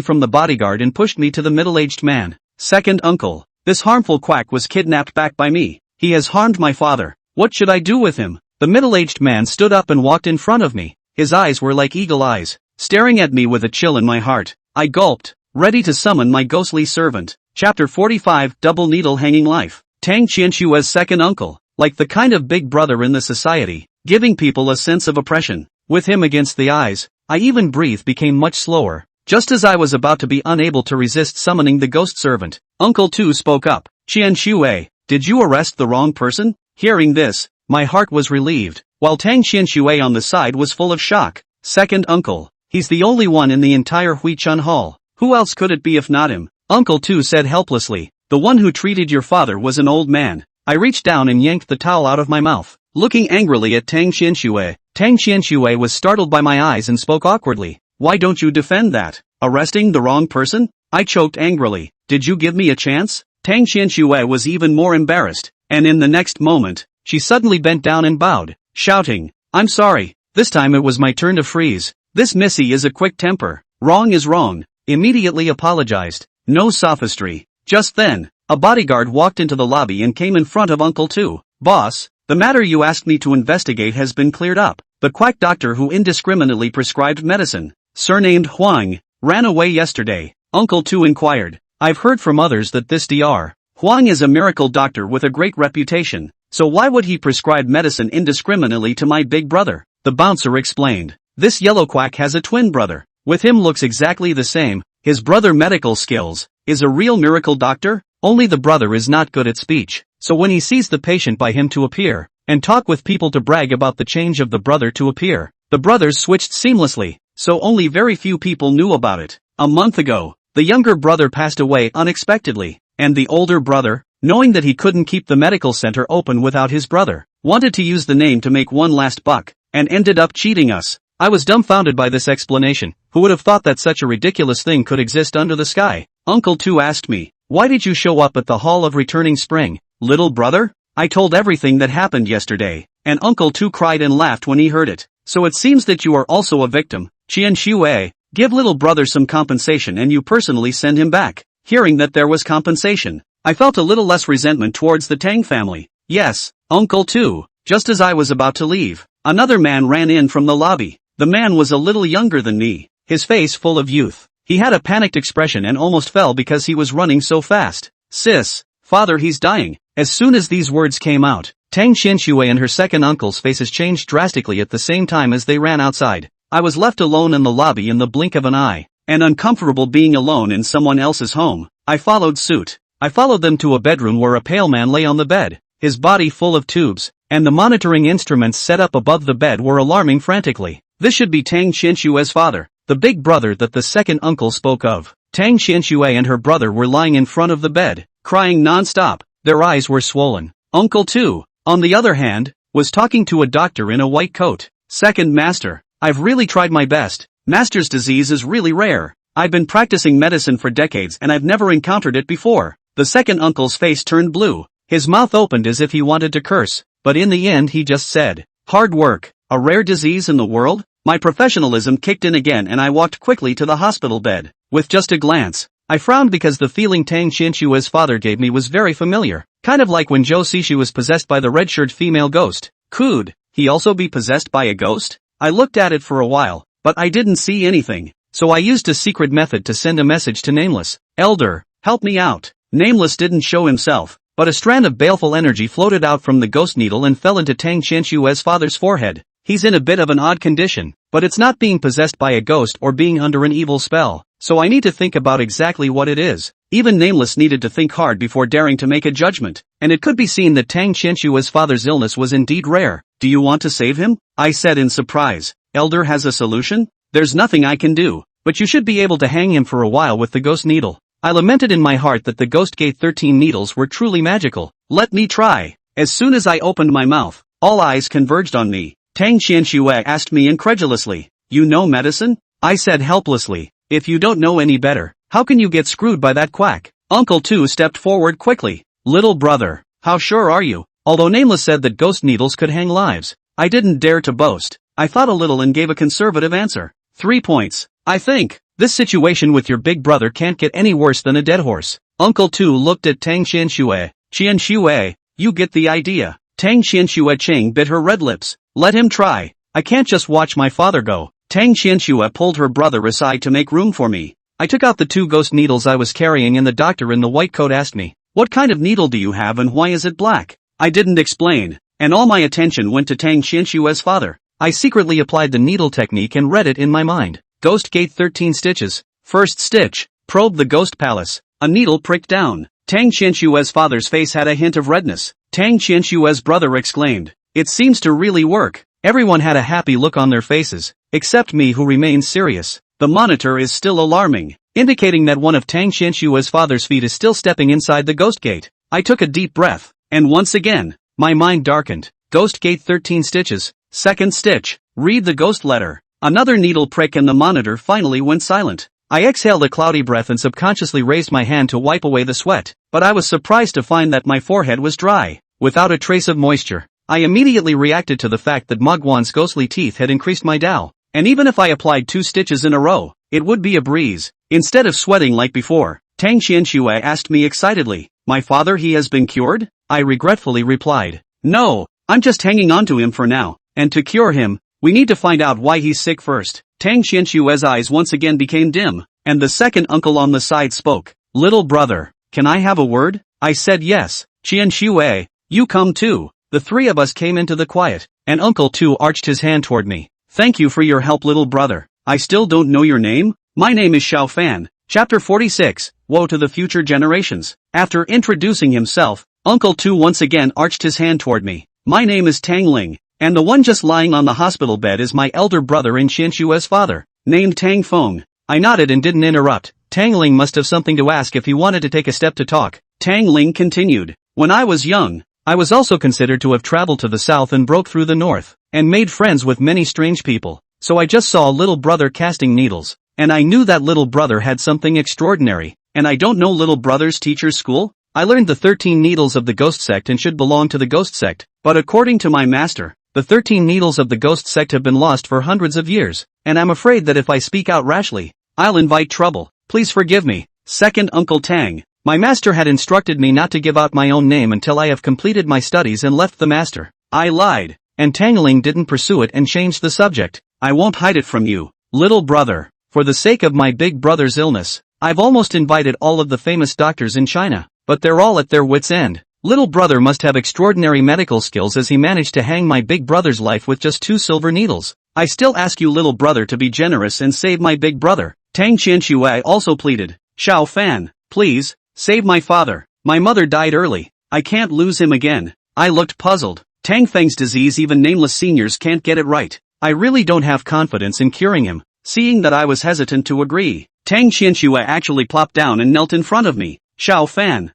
from the bodyguard and pushed me to the middle-aged man. Second uncle. This harmful quack was kidnapped back by me. He has harmed my father. What should I do with him? The middle-aged man stood up and walked in front of me. His eyes were like eagle eyes, staring at me with a chill in my heart. I gulped, ready to summon my ghostly servant. Chapter 45, Double Needle Hanging Life. Tang Qianshua's second uncle, like the kind of big brother in the society, giving people a sense of oppression. With him against the eyes, I even breathe became much slower. Just as I was about to be unable to resist summoning the ghost servant, Uncle Tu spoke up. Qianshue, did you arrest the wrong person? Hearing this, my heart was relieved, while Tang Qianshue on the side was full of shock. Second uncle, he's the only one in the entire Huichun Hall. Who else could it be if not him? Uncle Tu said helplessly. The one who treated your father was an old man. I reached down and yanked the towel out of my mouth, looking angrily at Tang Qianshue. Tang Qianshue was startled by my eyes and spoke awkwardly. Why don't you defend that? Arresting the wrong person? I choked angrily. Did you give me a chance? Tang Qianshue was even more embarrassed, and in the next moment, she suddenly bent down and bowed, shouting, I'm sorry. This time it was my turn to freeze. This Missy is a quick temper. Wrong is wrong. Immediately apologized. No sophistry. Just then, a bodyguard walked into the lobby and came in front of Uncle Tu. Boss, the matter you asked me to investigate has been cleared up. The quack doctor who indiscriminately prescribed medicine, surnamed Huang, ran away yesterday. Uncle Tu inquired. I've heard from others that this Dr. Huang is a miracle doctor with a great reputation, so why would he prescribe medicine indiscriminately to my big brother? The bouncer explained. This yellow quack has a twin brother. With him looks exactly the same. His brother medical skills, is a real miracle doctor, only the brother is not good at speech, so when he sees the patient by him to appear, and talk with people to brag about the change of the brother to appear, the brothers switched seamlessly, so only very few people knew about it. A month ago, the younger brother passed away unexpectedly, and the older brother, knowing that he couldn't keep the medical center open without his brother, wanted to use the name to make one last buck, and ended up cheating us. I was dumbfounded by this explanation. Who would have thought that such a ridiculous thing could exist under the sky? Uncle Tu asked me, why did you show up at the Hall of Returning Spring, little brother? I told everything that happened yesterday, and Uncle Tu cried and laughed when he heard it. So it seems that you are also a victim. Qianshue, give little brother some compensation and you personally send him back. Hearing that there was compensation, I felt a little less resentment towards the Tang family. Yes, Uncle Tu. Just as I was about to leave, another man ran in from the lobby. The man was a little younger than me, his face full of youth. He had a panicked expression and almost fell because he was running so fast. Sis, father, he's dying. As soon as these words came out, Tang Qianshue and her second uncle's faces changed drastically at the same time as they ran outside. I was left alone in the lobby in the blink of an eye, and uncomfortable being alone in someone else's home. I followed suit. I followed them to a bedroom where a pale man lay on the bed, his body full of tubes, and the monitoring instruments set up above the bed were alarming frantically. This should be Tang Qianshue's father, the big brother that the second uncle spoke of. Tang Qianshue and her brother were lying in front of the bed, crying non-stop. Their eyes were swollen. Uncle Tu, on the other hand, was talking to a doctor in a white coat. Second master, I've really tried my best. Master's disease is really rare. I've been practicing medicine for decades and I've never encountered it before. The second uncle's face turned blue. His mouth opened as if he wanted to curse, but in the end he just said, hard work, a rare disease in the world? My professionalism kicked in again and I walked quickly to the hospital bed. With just a glance, I frowned because the feeling Tang Qianshue's father gave me was very familiar, kind of like when Zhou Sishu was possessed by the red-shirt female ghost. Could he also be possessed by a ghost? I looked at it for a while, but I didn't see anything, so I used a secret method to send a message to Nameless. Elder, help me out. Nameless didn't show himself, but a strand of baleful energy floated out from the ghost needle and fell into Tang Qianshue's father's forehead. He's in a bit of an odd condition, but it's not being possessed by a ghost or being under an evil spell, so I need to think about exactly what it is. Even Nameless needed to think hard before daring to make a judgment, and it could be seen that Tang Qianshue's father's illness was indeed rare. Do you want to save him? I said in surprise. Elder has a solution? There's nothing I can do, but you should be able to hang him for a while with the ghost needle. I lamented in my heart that the Ghost Gate 13 needles were truly magical. Let me try. As soon as I opened my mouth, all eyes converged on me. Tang Qianshue asked me incredulously, you know medicine? I said helplessly, if you don't know any better, how can you get screwed by that quack? Uncle Tu stepped forward quickly. Little brother, how sure are you? Although Nameless said that ghost needles could hang lives, I didn't dare to boast. I thought a little and gave a conservative answer. 3 points. I think. This situation with your big brother can't get any worse than a dead horse. Uncle Tu looked at Tang Qianshue. Qianshue, you get the idea. Tang Qianshue Cheng bit her red lips. Let him try. I can't just watch my father go. Tang Qianshue pulled her brother aside to make room for me. I took out the 2 ghost needles I was carrying and the doctor in the white coat asked me, What kind of needle do you have and why is it black? I didn't explain, and all my attention went to Tang Qianshue's father. I secretly applied the needle technique and read it in my mind. Ghost Gate 13 stitches. First stitch. Probe the ghost palace. A needle pricked down. Tang Qianshue's father's face had a hint of redness. Tang Qianshue's brother exclaimed, "It seems to really work." Everyone had a happy look on their faces, except me who remained serious. The monitor is still alarming, indicating that one of Tang Qianshue's father's feet is still stepping inside the ghost gate. I took a deep breath, and once again, my mind darkened. Ghost Gate 13 stitches. Second stitch. Read the ghost letter. Another needle prick and the monitor finally went silent. I exhaled a cloudy breath and subconsciously raised my hand to wipe away the sweat, but I was surprised to find that my forehead was dry, without a trace of moisture. I immediately reacted to the fact that Mugwan's ghostly teeth had increased my Dao, and even if I applied 2 stitches in a row, it would be a breeze. Instead of sweating like before, Tang Qianshue asked me excitedly, "My father, he has been cured?" I regretfully replied, "No, I'm just hanging on to him for now, and to cure him, we need to find out why he's sick first." Tang Qianshue's eyes once again became dim, and the second uncle on the side spoke. "Little brother, can I have a word?" I said yes. "Qianshue, you come too." The 3 of us came into the quiet, and Uncle Tu arched his hand toward me. "Thank you for your help, little brother. I still don't know your name?" "My name is Xiao Fan." Chapter 46, Woe to the Future Generations. After introducing himself, Uncle Tu once again arched his hand toward me. "My name is Tang Ling, and the one just lying on the hospital bed is my elder brother and Qianshue's father, named Tang Feng." I nodded and didn't interrupt. Tang Ling must have something to ask if he wanted to take a step to talk. Tang Ling continued, "When I was young, I was also considered to have traveled to the south and broke through the north, and made friends with many strange people, so I just saw a little brother casting needles, and I knew that little brother had something extraordinary, and I don't know little brother's teacher's school? I learned the 13 needles of the ghost sect and should belong to the ghost sect, but according to my master, the 13 needles of the ghost sect have been lost for hundreds of years, and I'm afraid that if I speak out rashly, I'll invite trouble. Please forgive me." Second Uncle Tang. "My master had instructed me not to give out my own name until I have completed my studies and left the master." I lied, and Tang Ling didn't pursue it and changed the subject. "I won't hide it from you, little brother. For the sake of my big brother's illness, I've almost invited all of the famous doctors in China, but they're all at their wits' end. Little brother must have extraordinary medical skills as he managed to hang my big brother's life with just 2 silver needles. I still ask you, little brother, to be generous and save my big brother." Tang Qianshue also pleaded, "Xiao Fan, please, save my father. My mother died early. I can't lose him again." I looked puzzled. Tang Feng's disease, even nameless seniors can't get it right. I really don't have confidence in curing him. Seeing that I was hesitant to agree, Tang Qianshue actually plopped down and knelt in front of me. "Xiao Fan,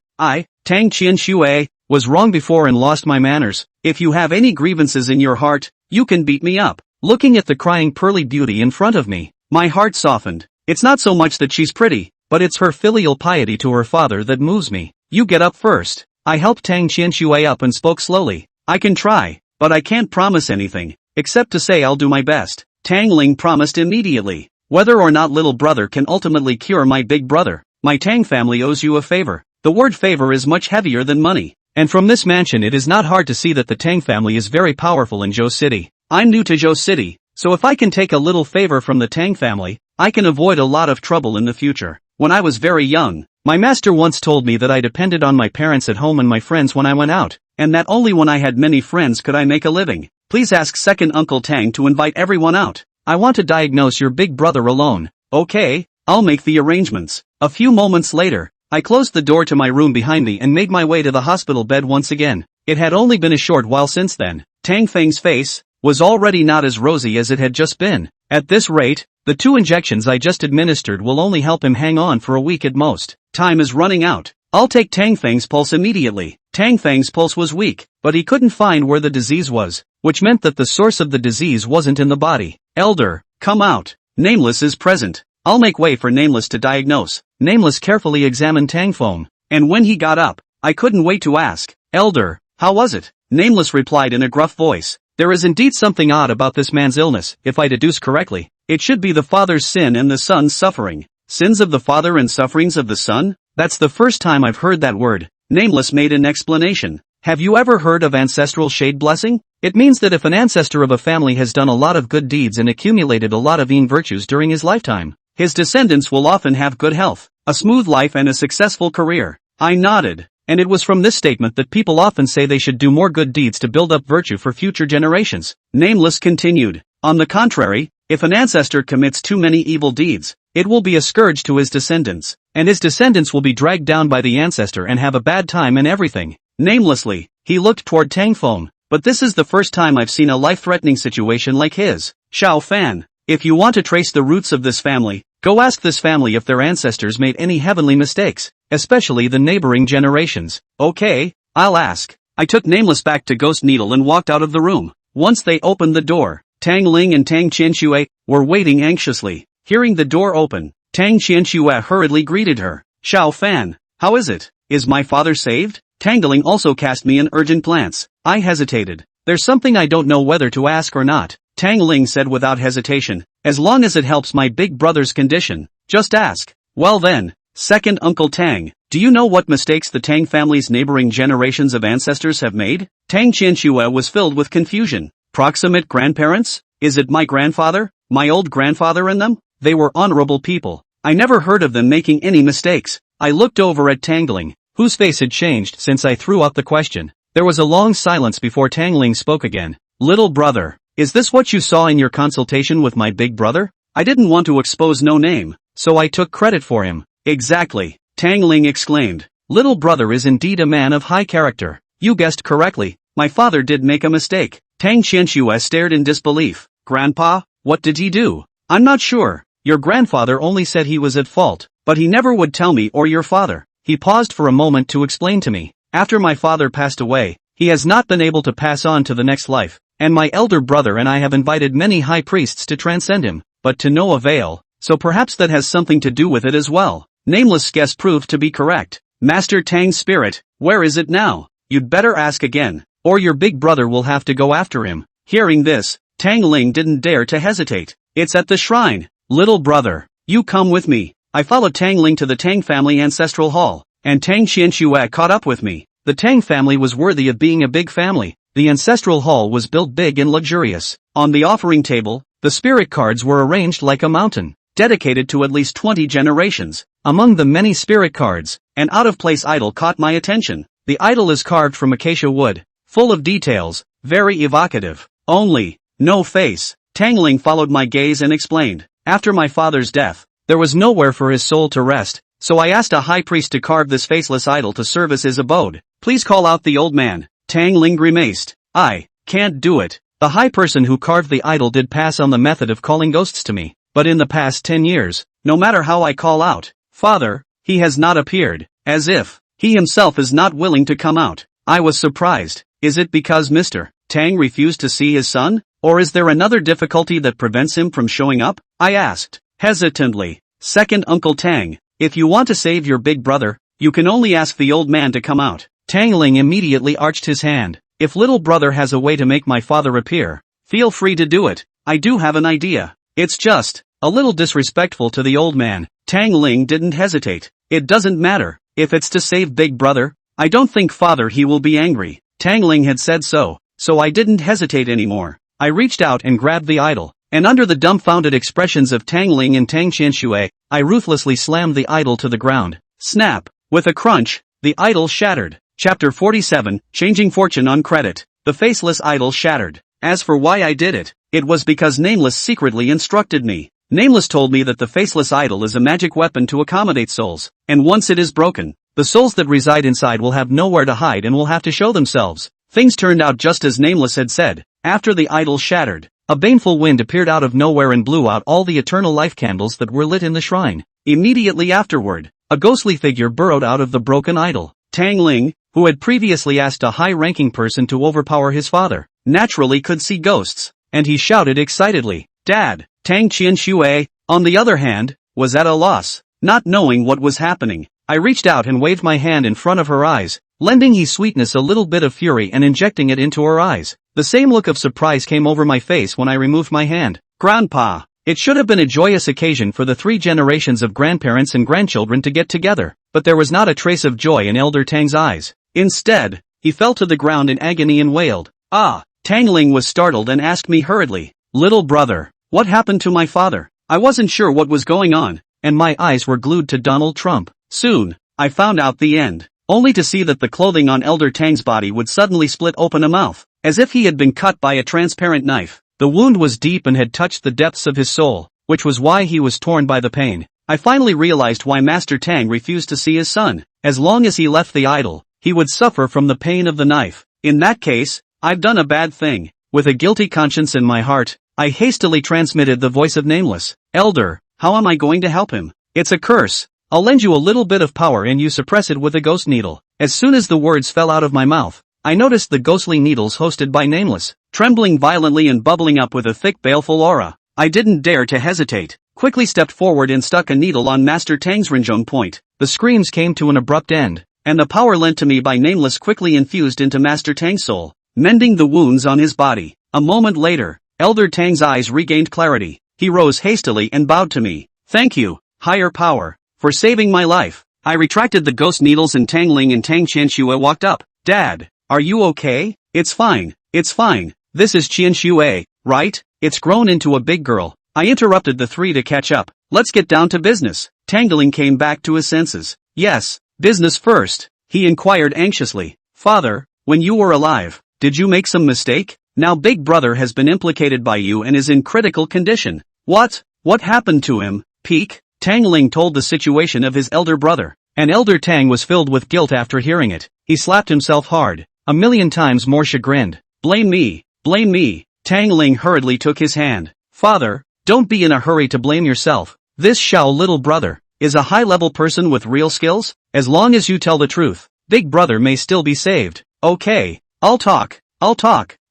Tang Qianshue, was wrong before and lost my manners. If you have any grievances in your heart, you can beat me up." Looking at the crying pearly beauty in front of me, my heart softened. It's not so much that she's pretty, but it's her filial piety to her father that moves me. "You get up first." I helped Tang Qianshue up and spoke slowly. "I can try, but I can't promise anything, except to say I'll do my best." Tang Ling promised immediately. "Whether or not little brother can ultimately cure my big brother, my Tang family owes you a favor." The word favor is much heavier than money, and from this mansion it is not hard to see that the Tang family is very powerful in Zhou City. I'm new to Zhou City, so if I can take a little favor from the Tang family, I can avoid a lot of trouble in the future. When I was very young, my master once told me that I depended on my parents at home and my friends when I went out, and that only when I had many friends could I make a living. Please ask second Uncle Tang to invite everyone out. I want to diagnose your big brother alone." "Okay, I'll make the arrangements." A few moments later, I closed the door to my room behind me and made my way to the hospital bed once again. It had only been a short while since then. Tang Feng's face was already not as rosy as it had just been. At this rate, the 2 injections I just administered will only help him hang on for a week at most. Time is running out. I'll take Tang Feng's pulse immediately. Tang Feng's pulse was weak, but he couldn't find where the disease was, which meant that the source of the disease wasn't in the body. "Elder, come out. Nameless is present." I'll make way for Nameless to diagnose. Nameless carefully examined Tang Feng, and when he got up, I couldn't wait to ask, "Elder, how was it?" Nameless replied in a gruff voice, "There is indeed something odd about this man's illness. If I deduce correctly, it should be the father's sin and the son's suffering." Sins of the father and sufferings of the son? That's the first time I've heard that word. Nameless made an explanation. "Have you ever heard of ancestral shade blessing? It means that if an ancestor of a family has done a lot of good deeds and accumulated a lot of yin virtues during his lifetime, his descendants will often have good health, a smooth life and a successful career." I nodded. and it was from this statement that people often say they should do more good deeds to build up virtue for future generations. Nameless continued. On the contrary, if an ancestor commits too many evil deeds, it will be a scourge to his descendants, and his descendants will be dragged down by the ancestor and have a bad time and everything. Namelessly, he looked toward Tang Feng, but this is the first time I've seen a life-threatening situation like his. Xiao Fan, if you want to trace the roots of this family, go ask this family if their ancestors made any heavenly mistakes, especially the neighboring generations. Okay, I'll ask. I took Nameless back to Ghost Needle and walked out of the room. Once they opened the door, Tang Ling and Tang Qianxue were waiting anxiously. Hearing the door open, Tang Qianxue hurriedly greeted her. Xiao Fan, how is it? Is my father saved? Tang Ling also cast me an urgent glance. I hesitated. There's something I don't know whether to ask or not. Tang Ling said without hesitation, as long as it helps my big brother's condition, just ask. Well then, second Uncle Tang, do you know what mistakes the Tang family's neighboring generations of ancestors have made? Tang Qianxue was filled with confusion. Proximate grandparents? Is it my grandfather, my old grandfather and them? They were honorable people. I never heard of them making any mistakes. I looked over at Tang Ling, whose face had changed since I threw out the question. There was a long silence before Tang Ling spoke again. Little brother, is this what you saw in your consultation with my big brother? I didn't want to expose no name, so I took credit for him. Exactly, Tang Ling exclaimed. Little brother is indeed a man of high character. You guessed correctly, my father did make a mistake. Tang Qianxue stared in disbelief. Grandpa, what did he do? I'm not sure. Your grandfather only said he was at fault, but he never would tell me or your father. He paused for a moment to explain to me. After my father passed away, he has not been able to pass on to the next life, and my elder brother and I have invited many high priests to transcend him, but to no avail, so perhaps that has something to do with it as well. Nameless guess proved to be correct. Master Tang's spirit, where is it now? You'd better ask again, or your big brother will have to go after him. Hearing this, Tang Ling didn't dare to hesitate. It's at the shrine. Little brother, you come with me. I followed Tang Ling to the Tang family ancestral hall, and Tang Qianxue caught up with me. The Tang family was worthy of being a big family. The ancestral hall was built big and luxurious. On the offering table, the spirit cards were arranged like a mountain, dedicated to at least 20 generations. Among the many spirit cards, an out-of-place idol caught my attention. The idol is carved from acacia wood, full of details, very evocative. Only, no face. Tang Ling followed my gaze and explained. After my father's death, there was nowhere for his soul to rest, so I asked a high priest to carve this faceless idol to serve as his abode. Please call out the old man. Tang Ling grimaced. I can't do it. The high person who carved the idol did pass on the method of calling ghosts to me, but in the past 10 years, no matter how I call out, Father, he has not appeared, as if he himself is not willing to come out. I was surprised. Is it because Mr. Tang refused to see his son? Or is there another difficulty that prevents him from showing up? I asked, hesitantly. Second Uncle Tang, if you want to save your big brother, you can only ask the old man to come out. Tang Ling immediately arched his hand. If little brother has a way to make my father appear, feel free to do it. I do have an idea. It's just a little disrespectful to the old man. Tang Ling didn't hesitate. It doesn't matter. If it's to save big brother, I don't think father he will be angry. Tang Ling had said so I didn't hesitate anymore. I reached out and grabbed the idol, and under the dumbfounded expressions of Tang Ling and Tang Qianxue, I ruthlessly slammed the idol to the ground. Snap! With a crunch, the idol shattered. Chapter 47, Changing Fortune on Credit. The faceless idol shattered. As for why I did it, it was because Nameless secretly instructed me. Nameless told me that the faceless idol is a magic weapon to accommodate souls, and once it is broken, the souls that reside inside will have nowhere to hide and will have to show themselves. Things turned out just as Nameless had said. After the idol shattered, a baneful wind appeared out of nowhere and blew out all the eternal life candles that were lit in the shrine. Immediately afterward, a ghostly figure burrowed out of the broken idol. Tang Ling, who had previously asked a high-ranking person to overpower his father, naturally could see ghosts, and he shouted excitedly, Dad! Tang Qianxue, on the other hand, was at a loss, not knowing what was happening. I reached out and waved my hand in front of her eyes, lending his sweetness a little bit of fury and injecting it into her eyes. The same look of surprise came over my face when I removed my hand. Grandpa! It should have been a joyous occasion for the 3 generations of grandparents and grandchildren to get together, but there was not a trace of joy in Elder Tang's eyes. Instead, he fell to the ground in agony and wailed. Ah! Tang Ling was startled and asked me hurriedly, Little brother, what happened to my father? I wasn't sure what was going on, and my eyes were glued to Donald Trump. Soon, I found out the end. only to see that the clothing on Elder Tang's body would suddenly split open a mouth, as if he had been cut by a transparent knife. The wound was deep and had touched the depths of his soul, which was why he was torn by the pain. I finally realized why Master Tang refused to see his son. As long as he left the idol, he would suffer from the pain of the knife. In that case, I've done a bad thing. With a guilty conscience in my heart, I hastily transmitted the voice of Nameless. Elder, how am I going to help him? It's a curse. I'll lend you a little bit of power and you suppress it with a ghost needle. As soon as the words fell out of my mouth, I noticed the ghostly needles hosted by Nameless, trembling violently and bubbling up with a thick baleful aura. I didn't dare to hesitate, quickly stepped forward and stuck a needle on Master Tang's Rinzhong point. The screams came to an abrupt end, and the power lent to me by Nameless quickly infused into Master Tang's soul, mending the wounds on his body. A moment later, Elder Tang's eyes regained clarity. He rose hastily and bowed to me. Thank you, higher power, for saving my life. I retracted the ghost needles and Tang Ling and Tang Qianxue walked up. Dad, are you okay? It's fine. This is Qianxue, right? It's grown into a big girl. I interrupted the three to catch up. Let's get down to business. Tangling came back to his senses. Yes, business first, he inquired anxiously. Father, when you were alive, did you make some mistake? Now Big Brother has been implicated by you and is in critical condition. What? What happened to him? Peek? Tangling told the situation of his elder brother, and Elder Tang was filled with guilt after hearing it. He slapped himself hard, a million times more chagrined. Blame me. Tangling hurriedly took his hand. Father, don't be in a hurry to blame yourself. This Xiao little brother is a high-level person with real skills. As long as you tell the truth, Big Brother may still be saved. Okay, I'll talk.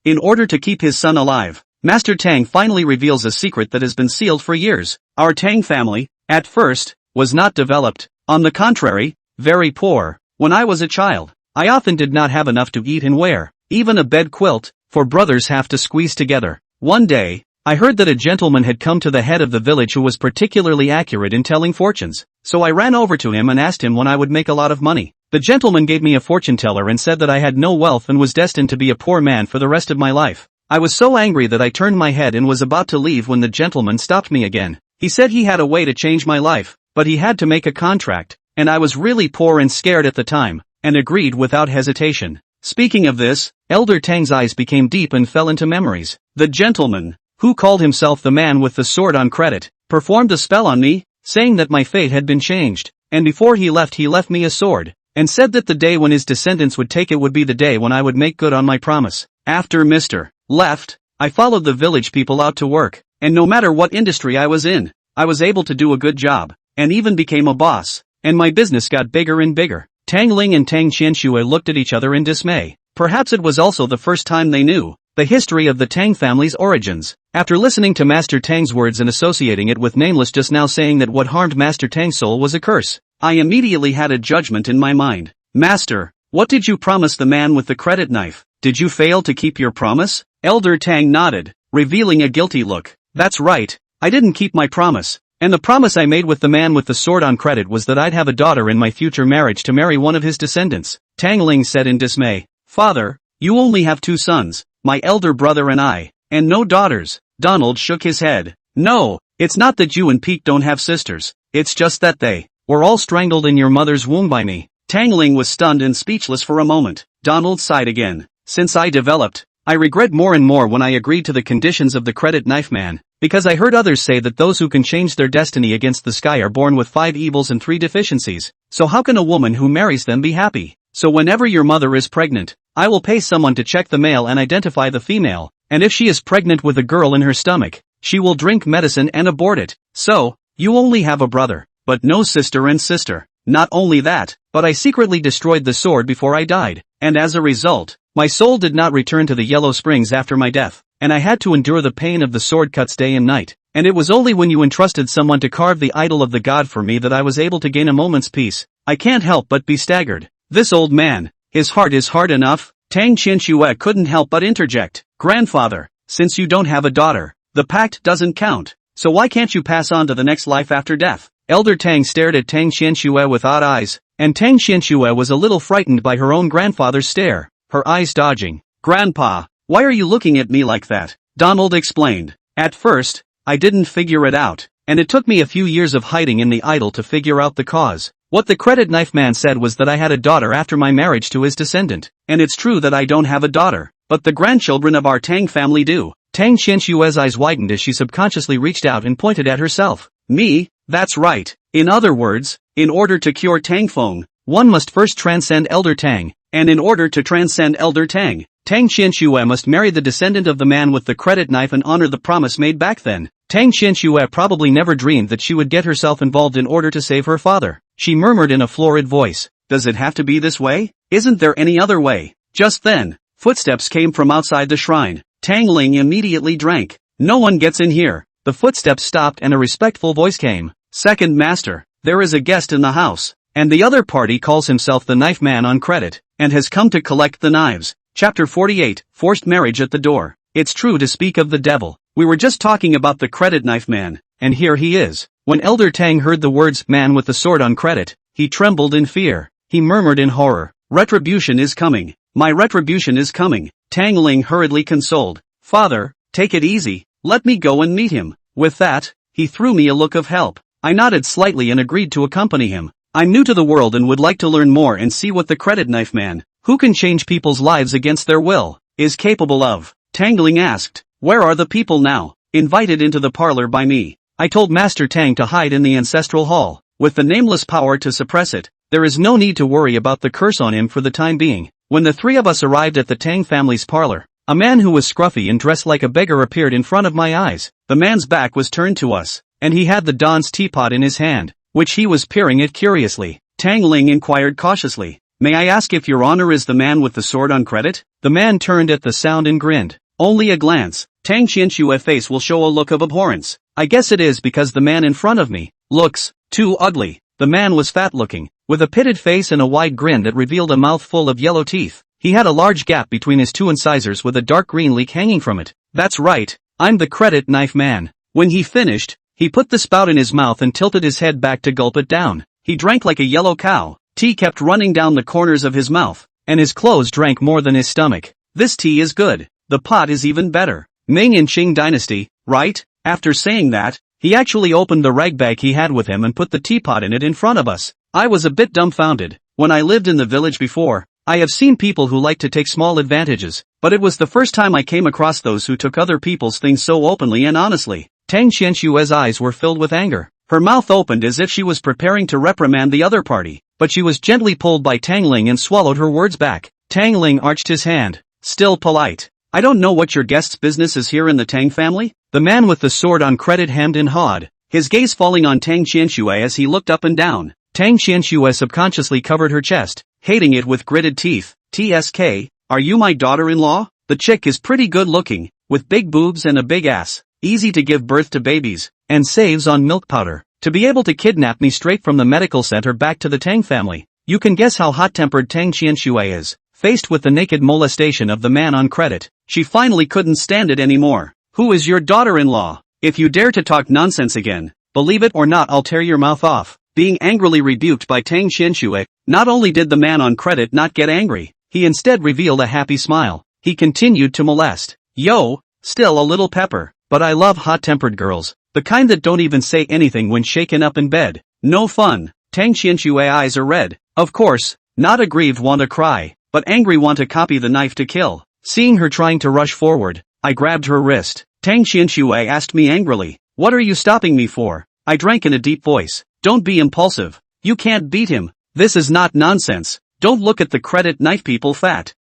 In order to keep his son alive, Master Tang finally reveals a secret that has been sealed for years. Our Tang family, at first, was not developed. On the contrary, very poor. When I was a child, I often did not have enough to eat and wear, even a bed quilt, for brothers have to squeeze together. One day, I heard that a gentleman had come to the head of the village who was particularly accurate in telling fortunes, so I ran over to him and asked him when I would make a lot of money. The gentleman gave me a fortune teller and said that I had no wealth and was destined to be a poor man for the rest of my life. I was so angry that I turned my head and was about to leave when the gentleman stopped me again. He said he had a way to change my life, but he had to make a contract, and I was really poor and scared at the time, and agreed without hesitation. Speaking of this, Elder Tang's eyes became deep and fell into memories. The gentleman, who called himself the man with the sword on credit, performed a spell on me, saying that my fate had been changed, and before he left me a sword, and said that the day when his descendants would take it would be the day when I would make good on my promise. After Mr. left, I followed the village people out to work, and no matter what industry I was in, I was able to do a good job, and even became a boss, and my business got bigger and bigger. Tang Ling and Tang Qianxue looked at each other in dismay. Perhaps it was also the first time they knew the history of the Tang family's origins. After listening to Master Tang's words and associating it with Nameless just now saying that what harmed Master Tang's soul was a curse, I immediately had a judgment in my mind. Master, what did you promise the man with the credit knife? Did you fail to keep your promise? Elder Tang nodded, revealing a guilty look. That's right, I didn't keep my promise. And the promise I made with the man with the sword on credit was that I'd have a daughter in my future marriage to marry one of his descendants. Tang Ling said in dismay. Father, you only have 2 sons, my elder brother and I, and no daughters. Donald shook his head. No, it's not that you and Peek don't have sisters, it's just that they were all strangled in your mother's womb by me. Tang Ling was stunned and speechless for a moment. Donald sighed again. Since I developed, I regret more and more when I agreed to the conditions of the credit knife man, because I heard others say that those who can change their destiny against the sky are born with 5 evils and 3 deficiencies, so how can a woman who marries them be happy? So whenever your mother is pregnant, I will pay someone to check the male and identify the female, and if she is pregnant with a girl in her stomach, she will drink medicine and abort it. So, you only have a brother, but no sister and sister. Not only that, but I secretly destroyed the sword before I died, and as a result, my soul did not return to the Yellow Springs after my death, and I had to endure the pain of the sword cuts day and night, and it was only when you entrusted someone to carve the idol of the god for me that I was able to gain a moment's peace. I can't help but be staggered. This old man, his heart is hard enough. Tang Qianxue couldn't help but interject. Grandfather, since you don't have a daughter, the pact doesn't count, so why can't you pass on to the next life after death? Elder Tang stared at Tang Qianxue with odd eyes, and Tang Qianxue was a little frightened by her own grandfather's stare, her eyes dodging. Grandpa, why are you looking at me like that? Donald explained. At first, I didn't figure it out, and it took me a few years of hiding in the idol to figure out the cause. What the credit knife man said was that I had a daughter after my marriage to his descendant. And it's true that I don't have a daughter, but the grandchildren of our Tang family do. Tang Qianshue's eyes widened as she subconsciously reached out and pointed at herself. Me? That's right. In other words, in order to cure Tang Feng, one must first transcend Elder Tang, and in order to transcend Elder Tang, Tang Qianshue must marry the descendant of the man with the credit knife and honor the promise made back then. Tang Qianshue probably never dreamed that she would get herself involved in order to save her father. She murmured in a florid voice, "Does it have to be this way? Isn't there any other way?" Just then, footsteps came from outside the shrine. Tang Ling immediately drank. "No one gets in here." The footsteps stopped and a respectful voice came. "Second master, there is a guest in the house, and the other party calls himself the knife man on credit, and has come to collect the knives." Chapter 48, Forced Marriage at the Door. It's true to speak of the devil. We were just talking about the credit knife man, and here he is. When Elder Tang heard the words, "man with the sword on credit," he trembled in fear. He murmured in horror, "Retribution is coming. My retribution is coming." Tang Ling hurriedly consoled, "Father, take it easy, let me go and meet him." With that, he threw me a look of help. I nodded slightly and agreed to accompany him. I'm new to the world and would like to learn more and see what the credit knife man, who can change people's lives against their will, is capable of. Tang Ling asked, "Where are the people now?" "Invited into the parlor by me. I told Master Tang to hide in the ancestral hall. With the nameless power to suppress it, there is no need to worry about the curse on him for the time being." When the three of us arrived at the Tang family's parlor, a man who was scruffy and dressed like a beggar appeared in front of my eyes. The man's back was turned to us, and he had the Don's teapot in his hand, which he was peering at curiously. Tang Ling inquired cautiously, "May I ask if your honor is the man with the sword on credit?" The man turned at the sound and grinned. "Only a glance. Tang Qianshue's face will show a look of abhorrence. I guess it is because the man in front of me looks too ugly." The man was fat-looking, with a pitted face and a wide grin that revealed a mouth full of yellow teeth. He had a large gap between his two incisors with a dark green leak hanging from it. "That's right, I'm the credit knife man." When he finished, he put the spout in his mouth and tilted his head back to gulp it down. He drank like a yellow cow. Tea kept running down the corners of his mouth, and his clothes drank more than his stomach. "This tea is good. The pot is even better. Ming and Qing dynasty, right?" After saying that, he actually opened the rag bag he had with him and put the teapot in it in front of us. I was a bit dumbfounded. When I lived in the village before, I have seen people who like to take small advantages, but it was the first time I came across those who took other people's things so openly and honestly. Tang Qianshue's eyes were filled with anger. Her mouth opened as if she was preparing to reprimand the other party, but she was gently pulled by Tang Ling and swallowed her words back. Tang Ling arched his hand, still polite. "I don't know what your guest's business is here in the Tang family?" The man with the sword on credit hemmed and hawed, his gaze falling on Tang Qianshue as he looked up and down. Tang Qianshue subconsciously covered her chest, hating it with gritted teeth. "TSK, are you my daughter-in-law? The chick is pretty good looking, with big boobs and a big ass, easy to give birth to babies, and saves on milk powder. To be able to kidnap me straight from the medical center back to the Tang family." You can guess how hot-tempered Tang Qianshue is. Faced with the naked molestation of the man on credit, she finally couldn't stand it anymore. "Who is your daughter-in-law? If you dare to talk nonsense again, believe it or not, I'll tear your mouth off." Being angrily rebuked by Tang Qianshue, not only did the man on credit not get angry, he instead revealed a happy smile. He continued to molest. "Yo, still a little pepper, but I love hot-tempered girls, the kind that don't even say anything when shaken up in bed. No fun." Tang Qianshue's eyes are red. Of course, not aggrieved want to cry, but angry want to copy the knife to kill. Seeing her trying to rush forward, I grabbed her wrist. Tang Qianshue asked me angrily, "What are you stopping me for?" I drank in a deep voice, "Don't be impulsive. You can't beat him. This is not nonsense. Don't look at the credit knife people fat.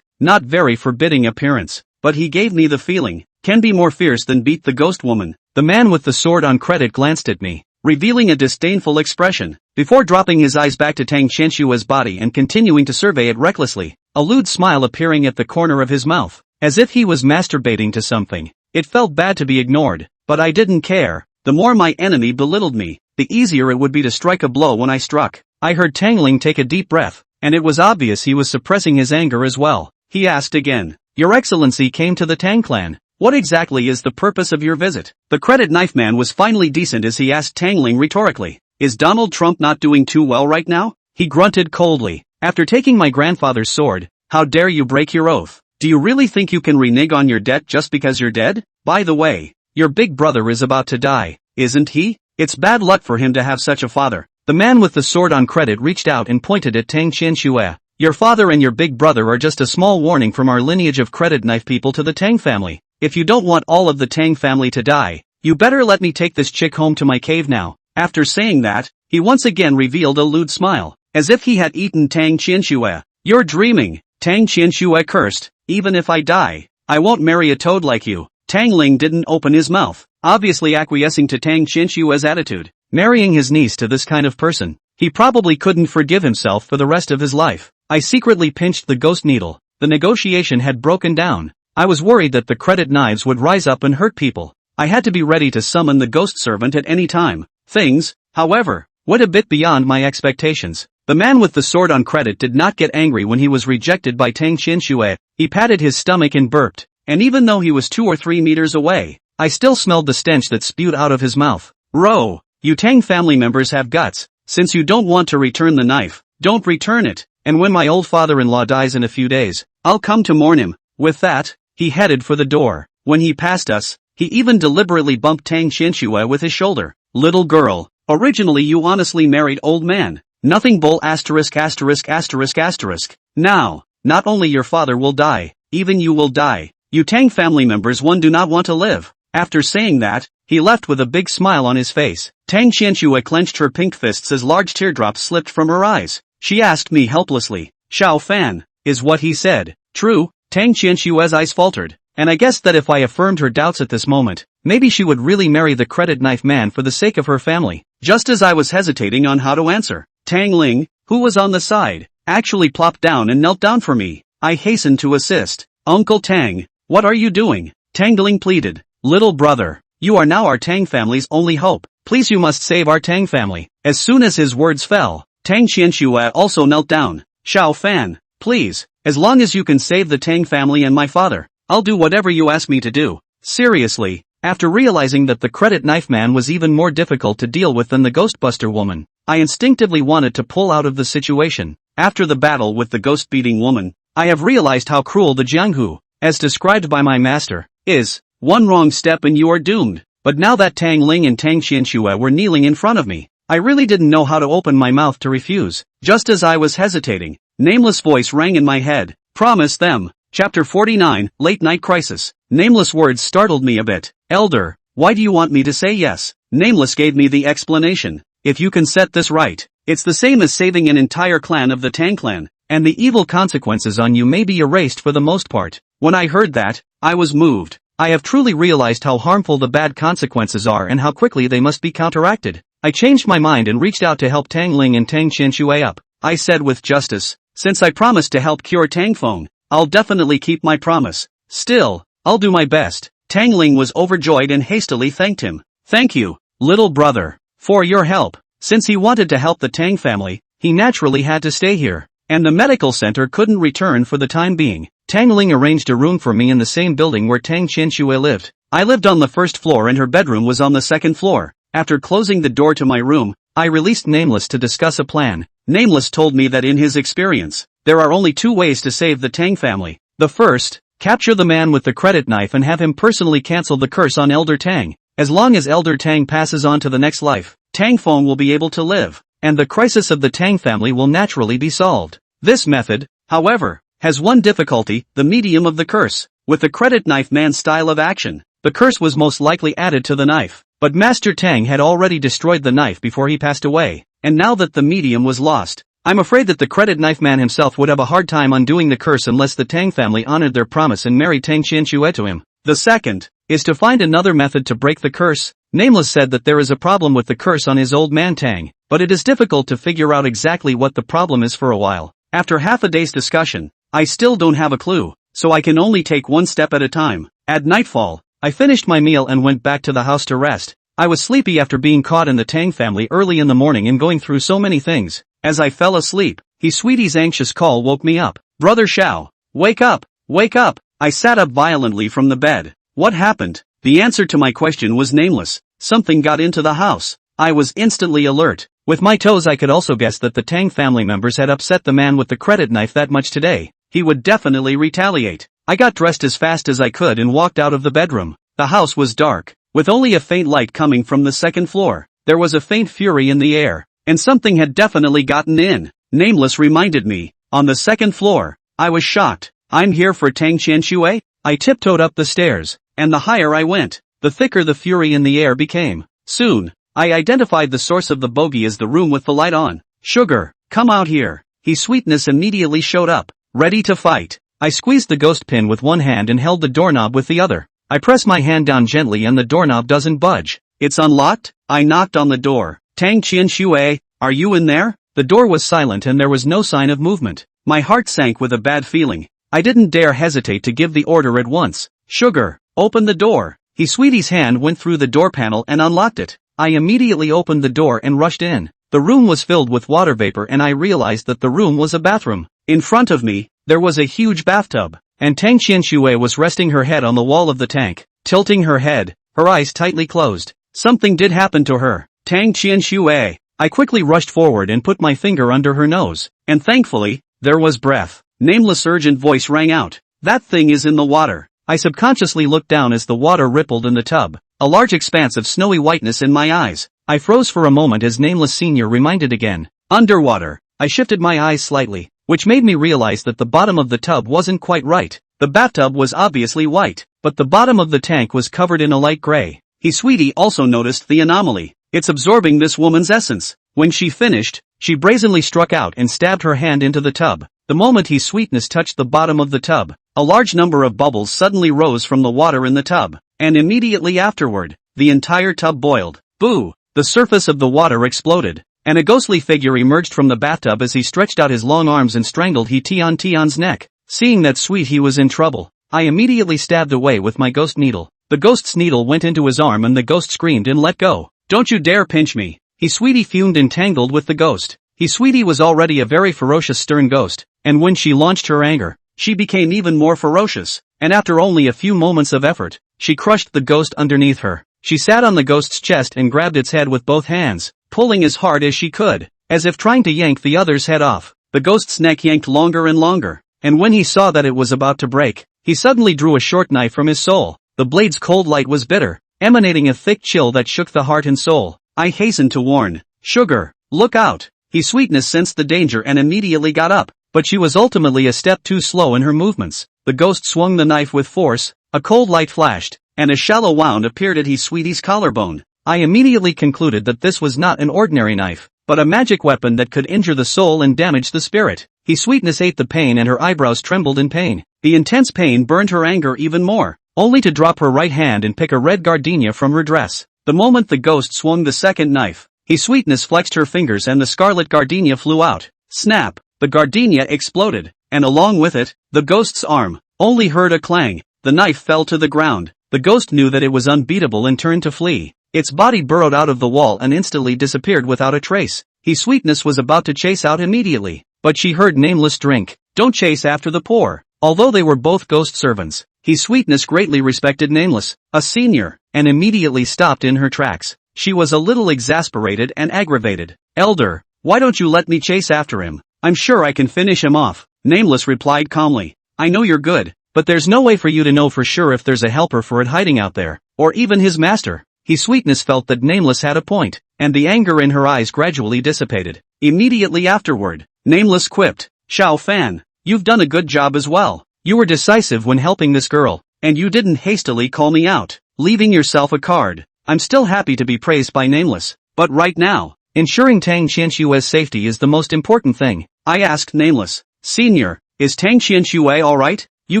Not very forbidding appearance, but he gave me the feeling, can be more fierce than beat the ghost woman." The man with the sword on credit glanced at me, revealing a disdainful expression, before dropping his eyes back to Tang Qianshue's body and continuing to survey it recklessly, a lewd smile appearing at the corner of his mouth, as if he was masturbating to something. It felt bad to be ignored, but I didn't care. The more my enemy belittled me, the easier it would be to strike a blow when I struck. I heard Tang Ling take a deep breath, and it was obvious he was suppressing his anger as well. He asked again, "Your Excellency came to the Tang clan. What exactly is the purpose of your visit?" The credit knife man was finally decent as he asked Tang Ling rhetorically, "Is Donald Trump not doing too well right now?" He grunted coldly, "After taking my grandfather's sword, how dare you break your oath? Do you really think you can renege on your debt just because you're dead? By the way, your big brother is about to die, isn't he? It's bad luck for him to have such a father." The man with the sword on credit reached out and pointed at Tang Qianxue. Your father and your big brother are just a small warning from our lineage of credit knife people to the Tang family. If you don't want all of the Tang family to die, you better let me take this chick home to my cave now. After saying that, he once again revealed a lewd smile, as if he had eaten Tang Qianxue. You're dreaming, Tang Qianxue cursed. Even if I die, I won't marry a toad like you. Tang Ling didn't open his mouth, obviously acquiescing to Tang Qianxue's attitude. Marrying his niece to this kind of person, he probably couldn't forgive himself for the rest of his life. I secretly pinched the ghost needle. The negotiation had broken down. I was worried that the credit knives would rise up and hurt people. I had to be ready to summon the ghost servant at any time. Things, however, went a bit beyond my expectations. The man with the sword on credit did not get angry when he was rejected by Tang Qianxue. He patted his stomach and burped, and even though he was 2 or 3 meters away, I still smelled the stench that spewed out of his mouth. Row, you Tang family members have guts. Since you don't want to return the knife, don't return it, and when my old father-in-law dies in a few days, I'll come to mourn him. With that, he headed for the door. When he passed us, he even deliberately bumped Tang Qianxue with his shoulder. Little girl, originally you honestly married old man. Nothing bull asterisk asterisk asterisk asterisk. Now, not only your father will die, even you will die. You Tang family members one do not want to live. After saying that, he left with a big smile on his face. Tang Qianxue clenched her pink fists as large teardrops slipped from her eyes. She asked me helplessly. Xiao Fan, is what he said true? Tang Qianxue's eyes faltered, and I guessed that if I affirmed her doubts at this moment, maybe she would really marry the credit knife man for the sake of her family. Just as I was hesitating on how to answer, Tang Ling, who was on the side, actually plopped down and knelt down for me. I hastened to assist. Uncle Tang, what are you doing? Tang Ling pleaded. Little brother, you are now our Tang family's only hope. Please, you must save our Tang family. As soon as his words fell, Tang Qianxue also knelt down. Xiao Fan, please, as long as you can save the Tang family and my father, I'll do whatever you ask me to do. Seriously, after realizing that the credit knife man was even more difficult to deal with than the Ghostbuster woman, I instinctively wanted to pull out of the situation. After the battle with the ghost-beating woman, I have realized how cruel the Jianghu, as described by my master, is. One wrong step and you are doomed. But now that Tang Ling and Tang Qianxue were kneeling in front of me, I really didn't know how to open my mouth to refuse. Just as I was hesitating, Nameless voice rang in my head. Promise them. Chapter 49, Late Night Crisis. Nameless words startled me a bit. Elder, why do you want me to say yes? Nameless gave me the explanation. If you can set this right, it's the same as saving an entire clan of the Tang clan, and the evil consequences on you may be erased for the most part. When I heard that, I was moved. I have truly realized how harmful the bad consequences are and how quickly they must be counteracted. I changed my mind and reached out to help Tang Ling and Tang Qianxue up. I said with justice, since I promised to help cure Tang Feng, I'll definitely keep my promise. Still, I'll do my best. Tang Ling was overjoyed and hastily thanked him. Thank you, little brother, for your help. Since he wanted to help the Tang family, he naturally had to stay here, and the medical center couldn't return for the time being. Tang Ling arranged a room for me in the same building where Tang Qianxue lived. I lived on the first floor and her bedroom was on the second floor. After closing the door to my room, I released Nameless to discuss a plan. Nameless told me that in his experience, there are only 2 ways to save the Tang family. The first, capture the man with the credit knife and have him personally cancel the curse on Elder Tang. As long as Elder Tang passes on to the next life, Tang Feng will be able to live, and the crisis of the Tang family will naturally be solved. This method, however, has one difficulty: the medium of the curse. With the credit knife man's style of action, the curse was most likely added to the knife, but Master Tang had already destroyed the knife before he passed away, and now that the medium was lost, I'm afraid that the credit knife man himself would have a hard time undoing the curse unless the Tang family honored their promise and married Tang Qianxue to him. The second is to find another method to break the curse. Nameless said that there is a problem with the curse on his old man Tang, but it is difficult to figure out exactly what the problem is for a while. After half a day's discussion, I still don't have a clue, so I can only take one step at a time. At nightfall, I finished my meal and went back to the house to rest. I was sleepy after being caught in the Tang family early in the morning and going through so many things. As I fell asleep, Sweetie's anxious call woke me up. Brother Xiao, wake up, wake up. I sat up violently from the bed. What happened? The answer to my question was Nameless. Something got into the house. I was instantly alert. With my toes I could also guess that the Tang family members had upset the man with the credit knife that much today. He would definitely retaliate. I got dressed as fast as I could and walked out of the bedroom. The house was dark, with only a faint light coming from the second floor. There was a faint fury in the air. and something had definitely gotten in. Nameless reminded me. On the second floor. I was shocked. I'm here for Tang Qianxue? I tiptoed up the stairs, and the higher I went, the thicker the fury in the air became. Soon, I identified the source of the bogey as the room with the light on. Sugar, come out here. His sweetness immediately showed up, ready to fight. I squeezed the ghost pin with one hand and held the doorknob with the other. I press my hand down gently and the doorknob doesn't budge. It's unlocked? I knocked on the door. Tang Qianxue, are you in there? The door was silent and there was no sign of movement. My heart sank with a bad feeling. I didn't dare hesitate to give the order at once. Sugar, open the door. His sweetie's hand went through the door panel and unlocked it. I immediately opened the door and rushed in. The room was filled with water vapor and I realized that the room was a bathroom. In front of me, there was a huge bathtub, and Tang Qianxue was resting her head on the wall of the tank, tilting her head, her eyes tightly closed. Something did happen to her. Tang Qianxue. I quickly rushed forward and put my finger under her nose, and thankfully, there was breath. Nameless' urgent voice rang out. That thing is in the water. I subconsciously looked down as the water rippled in the tub, a large expanse of snowy whiteness in my eyes. I froze for a moment as Nameless Senior reminded again. Underwater. I shifted my eyes slightly, which made me realize that the bottom of the tub wasn't quite right. The bathtub was obviously white, but the bottom of the tank was covered in a light gray. His sweetie also noticed the anomaly. It's absorbing this woman's essence. When she finished, she brazenly struck out and stabbed her hand into the tub. The moment his sweetness touched the bottom of the tub, a large number of bubbles suddenly rose from the water in the tub, and immediately afterward, the entire tub boiled. Boo! The surface of the water exploded, and a ghostly figure emerged from the bathtub as he stretched out his long arms and strangled Tian's neck. Seeing that he was in trouble, I immediately stabbed away with my ghost needle. The ghost's needle went into his arm and the ghost screamed and let go. Don't you dare pinch me! His sweetie fumed and tangled with the ghost. His sweetie was already a very ferocious stern ghost, and when she launched her anger, she became even more ferocious, and after only a few moments of effort, she crushed the ghost underneath her. She sat on the ghost's chest and grabbed its head with both hands, pulling as hard as she could, as if trying to yank the other's head off. The ghost's neck yanked longer and longer, and when he saw that it was about to break, he suddenly drew a short knife from his soul. The blade's cold light was bitter, emanating a thick chill that shook the heart and soul. I hastened to warn, Sugar, look out! His sweetness sensed the danger and immediately got up, but she was ultimately a step too slow in her movements. The ghost swung the knife with force, a cold light flashed, and a shallow wound appeared at his sweetie's collarbone. I immediately concluded that this was not an ordinary knife, but a magic weapon that could injure the soul and damage the spirit. His sweetness ate the pain and her eyebrows trembled in pain. The intense pain burned her anger even more, only to drop her right hand and pick a red gardenia from her dress. The moment the ghost swung the second knife, his sweetness flexed her fingers and the scarlet gardenia flew out. Snap! The gardenia exploded, and along with it, the ghost's arm. Only heard a clang. The knife fell to the ground. The ghost knew that it was unbeatable and turned to flee. Its body burrowed out of the wall and instantly disappeared without a trace. His sweetness was about to chase out immediately, but she heard Nameless drink. Don't chase after the poor. Although they were both ghost servants, his sweetness greatly respected Nameless, a senior, and immediately stopped in her tracks. She was a little exasperated and aggravated. Elder, why don't you let me chase after him? I'm sure I can finish him off. Nameless replied calmly. I know you're good, but there's no way for you to know for sure if there's a helper for it hiding out there, or even his master. His sweetness felt that Nameless had a point, and the anger in her eyes gradually dissipated. Immediately afterward, Nameless quipped, Xiao Fan, you've done a good job as well. You were decisive when helping this girl, and you didn't hastily call me out, leaving yourself a card. I'm still happy to be praised by Nameless, but right now, ensuring Tang Qianxue's safety is the most important thing. I asked Nameless, Senior, is Tang Qianxue alright? You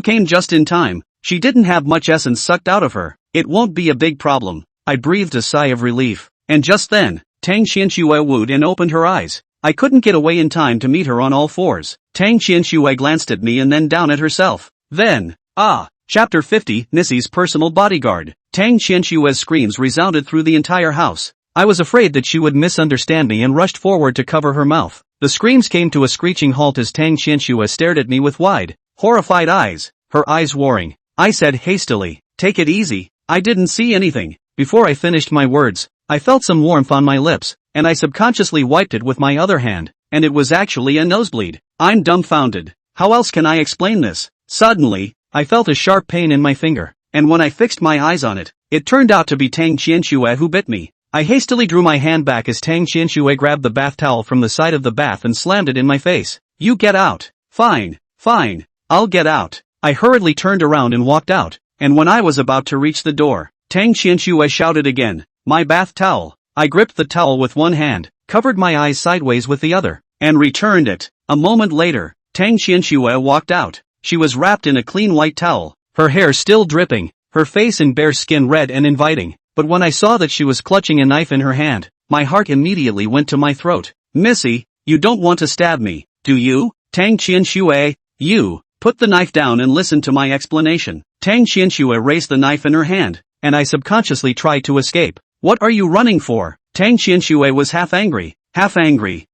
came just in time. She didn't have much essence sucked out of her. It won't be a big problem. I breathed a sigh of relief. And just then, Tang Qianxue wooed and opened her eyes. I couldn't get away in time to meet her on all fours. Tang Qianxue glanced at me and then down at herself. Then, Chapter 50, Nissy's personal bodyguard. Tang Qianxue's screams resounded through the entire house. I was afraid that she would misunderstand me and rushed forward to cover her mouth. The screams came to a screeching halt as Tang Qianxue stared at me with wide, horrified eyes, her eyes warring. I said hastily, Take it easy, I didn't see anything. Before I finished my words, I felt some warmth on my lips, and I subconsciously wiped it with my other hand, and it was actually a nosebleed. I'm dumbfounded. How else can I explain this? Suddenly, I felt a sharp pain in my finger, and when I fixed my eyes on it, it turned out to be Tang Qianxue who bit me. I hastily drew my hand back as Tang Qianxue grabbed the bath towel from the side of the bath and slammed it in my face. You get out. Fine, fine, I'll get out. I hurriedly turned around and walked out, and when I was about to reach the door, Tang Qianxue shouted again, my bath towel. I gripped the towel with one hand, covered my eyes sideways with the other, and returned it. A moment later, Tang Qianxue walked out. She was wrapped in a clean white towel, her hair still dripping, her face and bare skin red and inviting. But when I saw that she was clutching a knife in her hand, my heart immediately went to my throat. Missy, you don't want to stab me, do you? Tang Qianxue, you, put the knife down and listen to my explanation. Tang Qianxue raised the knife in her hand, and I subconsciously tried to escape. What are you running for? Tang Qianxue was half angry.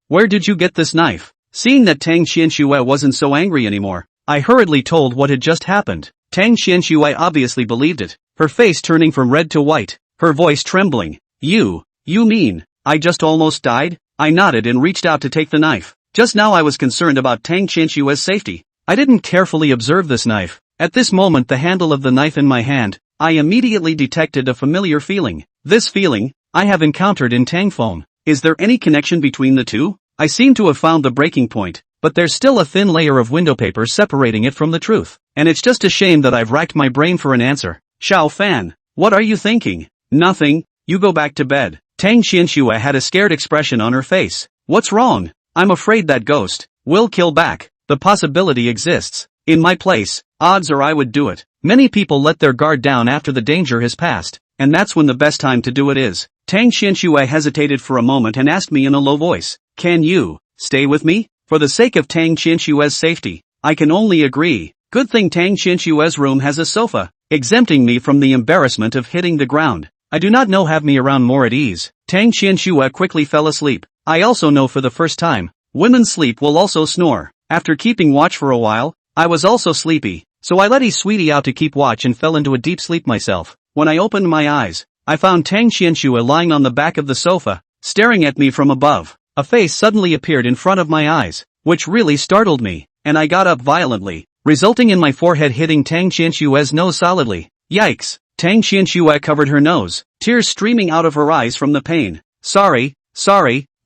Where did you get this knife? Seeing that Tang Qianxue wasn't so angry anymore, I hurriedly told what had just happened. Tang Qianxue obviously believed it, her face turning from red to white, her voice trembling. You mean, I just almost died? I nodded and reached out to take the knife. Just now I was concerned about Tang Qianxue's safety. I didn't carefully observe this knife. At this moment the handle of the knife in my hand, I immediately detected a familiar feeling. This feeling, I have encountered in Tangfone. Is there any connection between the two? I seem to have found the breaking point, but there's still a thin layer of window paper separating it from the truth. And it's just a shame that I've racked my brain for an answer. Xiao Fan, what are you thinking? Nothing, you go back to bed. Tang Qianxue had a scared expression on her face. What's wrong? I'm afraid that ghost will kill back. The possibility exists. In my place, odds are I would do it. Many people let their guard down after the danger has passed, and that's when the best time to do it is. Tang Qianxue hesitated for a moment and asked me in a low voice, can you stay with me? For the sake of Tang Qianxue's safety, I can only agree. Good thing Tang Qianxue's room has a sofa, exempting me from the embarrassment of hitting the ground. I do not know have me around more at ease. Tang Qianxue quickly fell asleep. I also know for the first time, women sleep will also snore. After keeping watch for a while, I was also sleepy, so I let Sweetie out to keep watch and fell into a deep sleep myself. When I opened my eyes, I found Tang Qianxue lying on the back of the sofa, staring at me from above. A face suddenly appeared in front of my eyes, which really startled me, and I got up violently, resulting in my forehead hitting Tang Qianxue's nose solidly. Yikes! Tang Qianxue covered her nose, tears streaming out of her eyes from the pain. Sorry,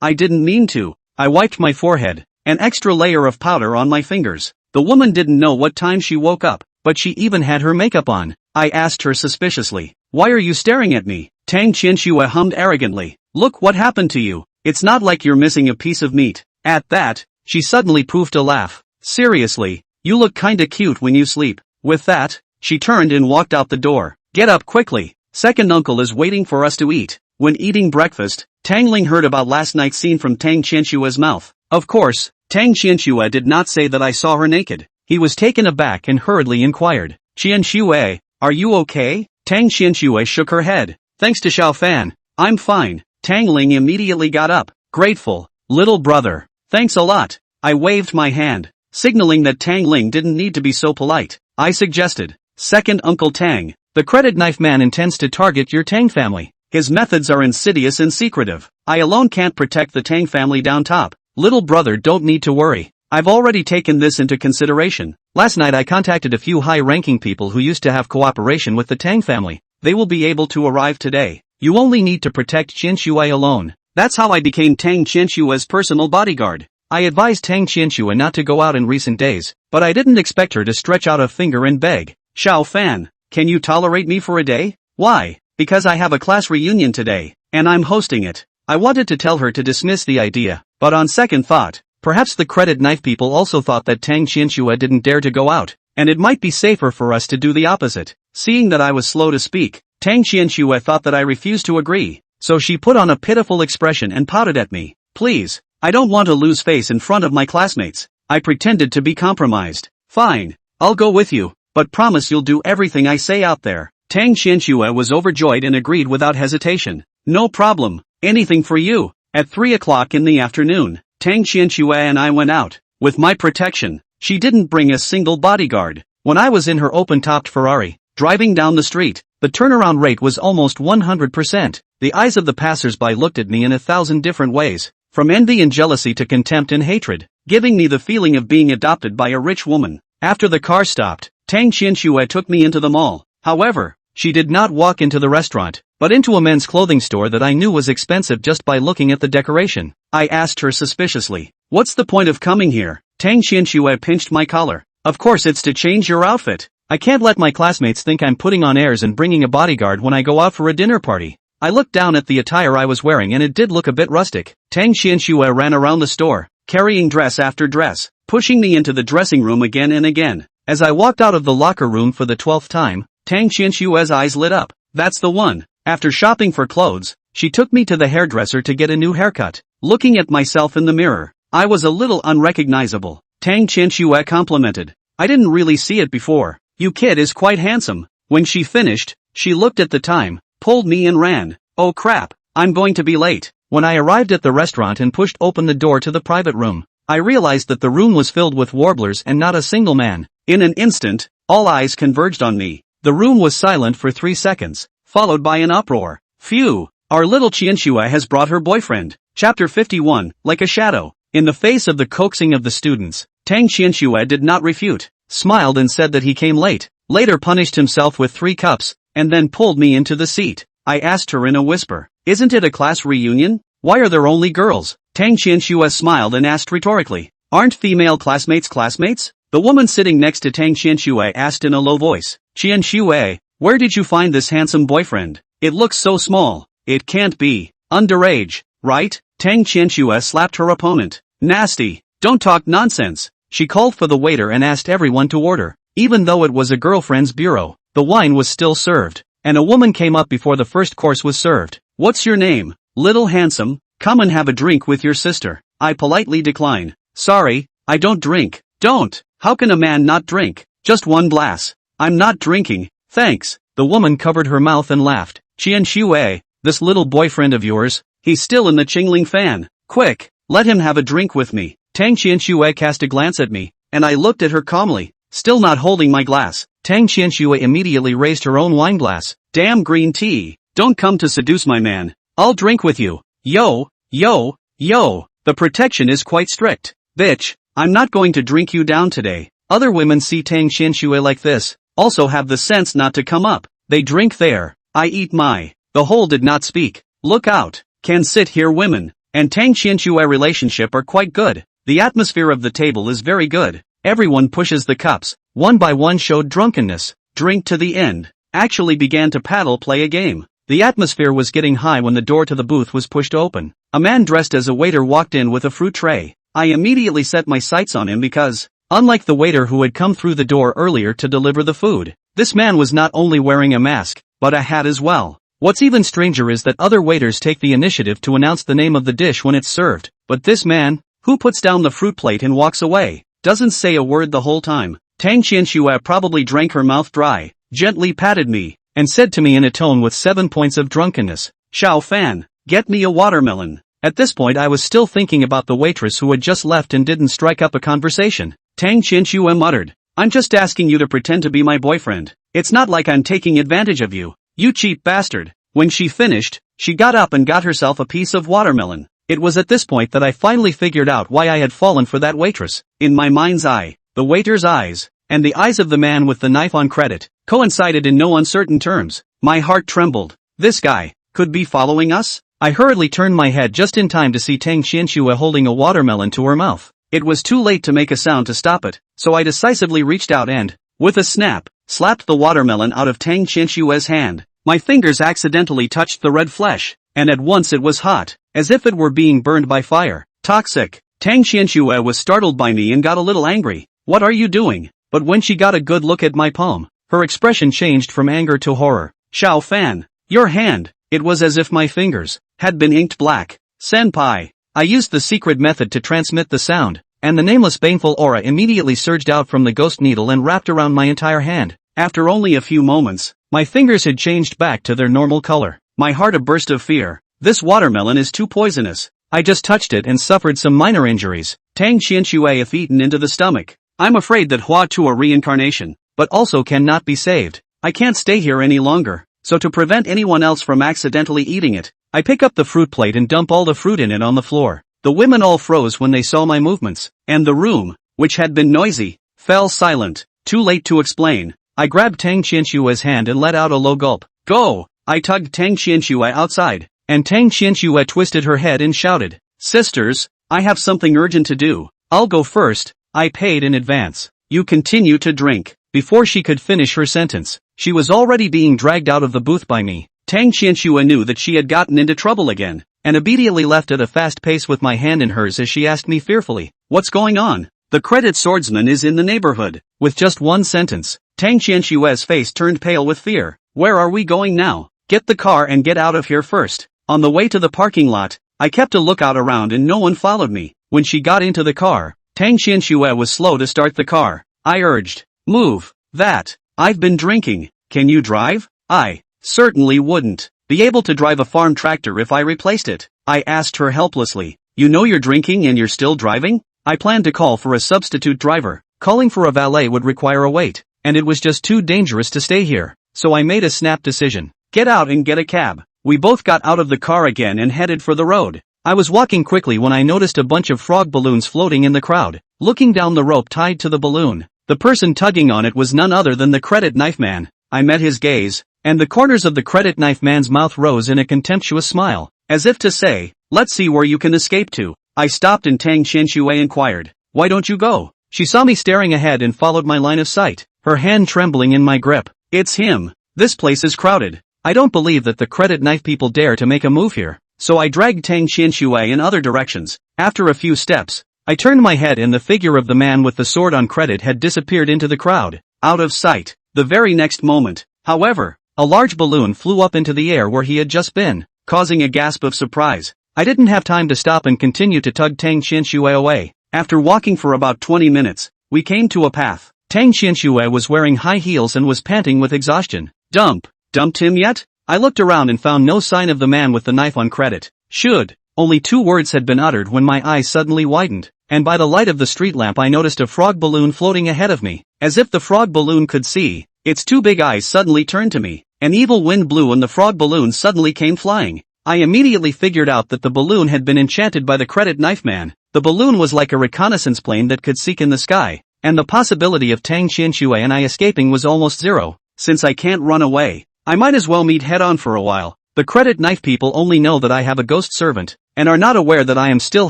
I didn't mean to. I wiped my forehead, an extra layer of powder on my fingers. The woman didn't know what time she woke up, but she even had her makeup on. I asked her suspiciously, why are you staring at me? Tang Qianxue hummed arrogantly, look what happened to you. It's not like you're missing a piece of meat. At that, she suddenly poofed a laugh. Seriously, you look kinda cute when you sleep. With that, she turned and walked out the door. Get up quickly. Second uncle is waiting for us to eat. When eating breakfast, Tang Ling heard about last night's scene from Tang Qianxue's mouth. Of course, Tang Qianxue did not say that I saw her naked. He was taken aback and hurriedly inquired, Qianxue, are you okay? Tang Qianxue shook her head. Thanks to Xiao Fan, I'm fine. Tang Ling immediately got up. Grateful, little brother. Thanks a lot. I waved my hand, signaling that Tang Ling didn't need to be so polite. I suggested, second Uncle Tang, the credit knife man intends to target your Tang family. His methods are insidious and secretive. I alone can't protect the Tang family down top. Little brother, don't need to worry. I've already taken this into consideration. Last night I contacted a few high-ranking people who used to have cooperation with the Tang family. They will be able to arrive today. You only need to protect Qianxue alone. That's how I became Tang Qianxue's personal bodyguard. I advised Tang Qianxue not to go out in recent days, but I didn't expect her to stretch out a finger and beg. Xiao Fan, can you tolerate me for a day? Why? Because I have a class reunion today, and I'm hosting it. I wanted to tell her to dismiss the idea, but on second thought, perhaps the credit knife people also thought that Tang Qianxue didn't dare to go out, and it might be safer for us to do the opposite. Seeing that I was slow to speak, Tang Qianxue thought that I refused to agree, so she put on a pitiful expression and pouted at me. Please, I don't want to lose face in front of my classmates. I pretended to be compromised. Fine, I'll go with you, but promise you'll do everything I say out there. Tang Qianxue was overjoyed and agreed without hesitation. No problem, anything for you. At 3 o'clock in the afternoon, Tang Qianxue and I went out. With my protection, she didn't bring a single bodyguard. When I was in her open-topped Ferrari, driving down the street, the turnaround rate was almost 100%. The eyes of the passers-by looked at me in 1,000 different ways, from envy and jealousy to contempt and hatred, giving me the feeling of being adopted by a rich woman. After the car stopped, Tang Qianxue took me into the mall. However, she did not walk into the restaurant. but into a men's clothing store that I knew was expensive just by looking at the decoration. I asked her suspiciously, "What's the point of coming here?" Tang Qianxue pinched my collar. "Of course it's to change your outfit. I can't let my classmates think I'm putting on airs and bringing a bodyguard when I go out for a dinner party." I looked down at the attire I was wearing and it did look a bit rustic. Tang Qianxue ran around the store, carrying dress after dress, pushing me into the dressing room again and again. As I walked out of the locker room for the 12th time, Tang Qianxue's eyes lit up. "That's the one." After shopping for clothes, she took me to the hairdresser to get a new haircut. Looking at myself in the mirror, I was a little unrecognizable. Tang Qianxue complimented. "I didn't really see it before. You kid is quite handsome." When she finished, she looked at the time, pulled me and ran. "Oh crap, I'm going to be late." When I arrived at the restaurant and pushed open the door to the private room, I realized that the room was filled with warblers and not a single man. In an instant, all eyes converged on me. The room was silent for 3 seconds, followed by an uproar. "Phew, our little Qianxue has brought her boyfriend." Chapter 51, Like a Shadow. In the face of the coaxing of the students, Tang Qianxue did not refute, smiled and said that he came late, later punished himself with 3 cups, and then pulled me into the seat. I asked her in a whisper, "Isn't it a class reunion? Why are there only girls?" Tang Qianxue smiled and asked rhetorically, "Aren't female classmates classmates?" The woman sitting next to Tang Qianxue asked in a low voice, "Qianxue, where did you find this handsome boyfriend? It looks so small. It can't be underage, right?" Tang Qianxue slapped her opponent. "Nasty. Don't talk nonsense." She called for the waiter and asked everyone to order. Even though it was a girlfriend's bureau, the wine was still served, and a woman came up before the first course was served. "What's your name, little handsome? Come and have a drink with your sister." I politely declined. "Sorry, I don't drink." "Don't? How can a man not drink? Just 1 glass." "I'm not drinking, thanks." The woman covered her mouth and laughed. "Qianxue, this little boyfriend of yours, he's still in the Qingling fan. Quick, let him have a drink with me." Tang Qianxue cast a glance at me, and I looked at her calmly, still not holding my glass. Tang Qianxue immediately raised her own wine glass. "Damn green tea. Don't come to seduce my man. I'll drink with you." Yo. The protection is quite strict. "Bitch, I'm not going to drink you down today." Other women see Tang Qianxue like this, also have the sense not to come up. They drink there. I eat my. The whole did not speak. "Look out. Can sit here women and Tang Qianxue relationship are quite good. The atmosphere of the table is very good. Everyone pushes the cups. One by one showed drunkenness. Drink to the end. Actually began to paddle play a game. The atmosphere was getting high when the door to the booth was pushed open. A man dressed as a waiter walked in with a fruit tray. I immediately set my sights on him because, unlike the waiter who had come through the door earlier to deliver the food, this man was not only wearing a mask, but a hat as well. What's even stranger is that other waiters take the initiative to announce the name of the dish when it's served, but this man, who puts down the fruit plate and walks away, doesn't say a word the whole time. Tang Qianxue probably drank her mouth dry, gently patted me, and said to me in a tone with 7 points of drunkenness, "Xiao Fan, get me a watermelon." At this point I was still thinking about the waitress who had just left and didn't strike up a conversation. Tang Qianxue muttered, "I'm just asking you to pretend to be my boyfriend. It's not like I'm taking advantage of you. You cheap bastard." When she finished, she got up and got herself a piece of watermelon. It was at this point that I finally figured out why I had fallen for that waitress. In my mind's eye, the waiter's eyes, and the eyes of the man with the knife on credit, coincided in no uncertain terms. My heart trembled. This guy could be following us? I hurriedly turned my head just in time to see Tang Qianxue holding a watermelon to her mouth. It was too late to make a sound to stop it, so I decisively reached out and, with a snap, slapped the watermelon out of Tang Qianxue's hand. My fingers accidentally touched the red flesh, and at once it was hot, as if it were being burned by fire. Toxic. Tang Qianxue was startled by me and got a little angry. "What are you doing?" But when she got a good look at my palm, her expression changed from anger to horror. "Xiao Fan, your hand." It was as if my fingers had been inked black. "Senpai." I used the secret method to transmit the sound, and the nameless baneful aura immediately surged out from the ghost needle and wrapped around my entire hand. After only a few moments, my fingers had changed back to their normal color. My heart a burst of fear. This watermelon is too poisonous. I just touched it and suffered some minor injuries. Tang Qianxue if eaten into the stomach. I'm afraid that Hua to a reincarnation, but also cannot be saved. I can't stay here any longer, so to prevent anyone else from accidentally eating it, I pick up the fruit plate and dump all the fruit in it on the floor. The women all froze when they saw my movements, and the room, which had been noisy, fell silent. Too late to explain. I grabbed Tang Qianxue's hand and let out a low gulp. "Go! I tugged Tang Qianxue outside, and Tang Qianxue twisted her head and shouted, "Sisters, I have something urgent to do. I'll go first. I paid in advance. You continue to drink." Before she could finish her sentence, she was already being dragged out of the booth by me. Tang Qianxue knew that she had gotten into trouble again, and immediately left at a fast pace with my hand in hers as she asked me fearfully, "What's going on?" "The credit swordsman is in the neighborhood." With just one sentence, Tang Qianxue's face turned pale with fear. "Where are we going now? Get the car and get out of here first." On the way to the parking lot, I kept a lookout around and no one followed me. When she got into the car, Tang Qianxue was slow to start the car. I urged, "Move that. I've been drinking. Can you drive?" "I certainly wouldn't be able to drive a farm tractor if I replaced it," I asked her helplessly. "You know you're drinking and you're still driving?" I planned to call for a substitute driver. Calling for a valet would require a wait, and it was just too dangerous to stay here. So I made a snap decision. "Get out and get a cab." We both got out of the car again and headed for the road. I was walking quickly when I noticed a bunch of frog balloons floating in the crowd. Looking down the rope tied to the balloon, the person tugging on it was none other than the credit knife man. I met his gaze, and the corners of the credit knife man's mouth rose in a contemptuous smile, as if to say, "Let's see where you can escape to." I stopped and Tang Qianxue inquired, "Why don't you go?" She saw me staring ahead and followed my line of sight, her hand trembling in my grip. "It's him. This place is crowded. I don't believe that the credit knife people dare to make a move here." So I dragged Tang Qianxue in other directions. After a few steps, I turned my head and the figure of the man with the sword on credit had disappeared into the crowd, out of sight. The very next moment, however, a large balloon flew up into the air where he had just been, causing a gasp of surprise. I didn't have time to stop and continue to tug Tang Qianxue away. After walking for about 20 minutes, we came to a path. Tang Qianxue was wearing high heels and was panting with exhaustion. Dumped him yet?" I looked around and found no sign of the man with the knife on credit. "Should." Only 2 words had been uttered when my eyes suddenly widened, and by the light of the street lamp I noticed a frog balloon floating ahead of me. As if the frog balloon could see, its 2 big eyes suddenly turned to me. An evil wind blew and the frog balloon suddenly came flying. I immediately figured out that the balloon had been enchanted by the credit knife man. The balloon was like a reconnaissance plane that could seek in the sky, and the possibility of Tang Qianxue and I escaping was almost zero. Since I can't run away, I might as well meet head-on for a while. The credit knife people only know that I have a ghost servant, and are not aware that I am still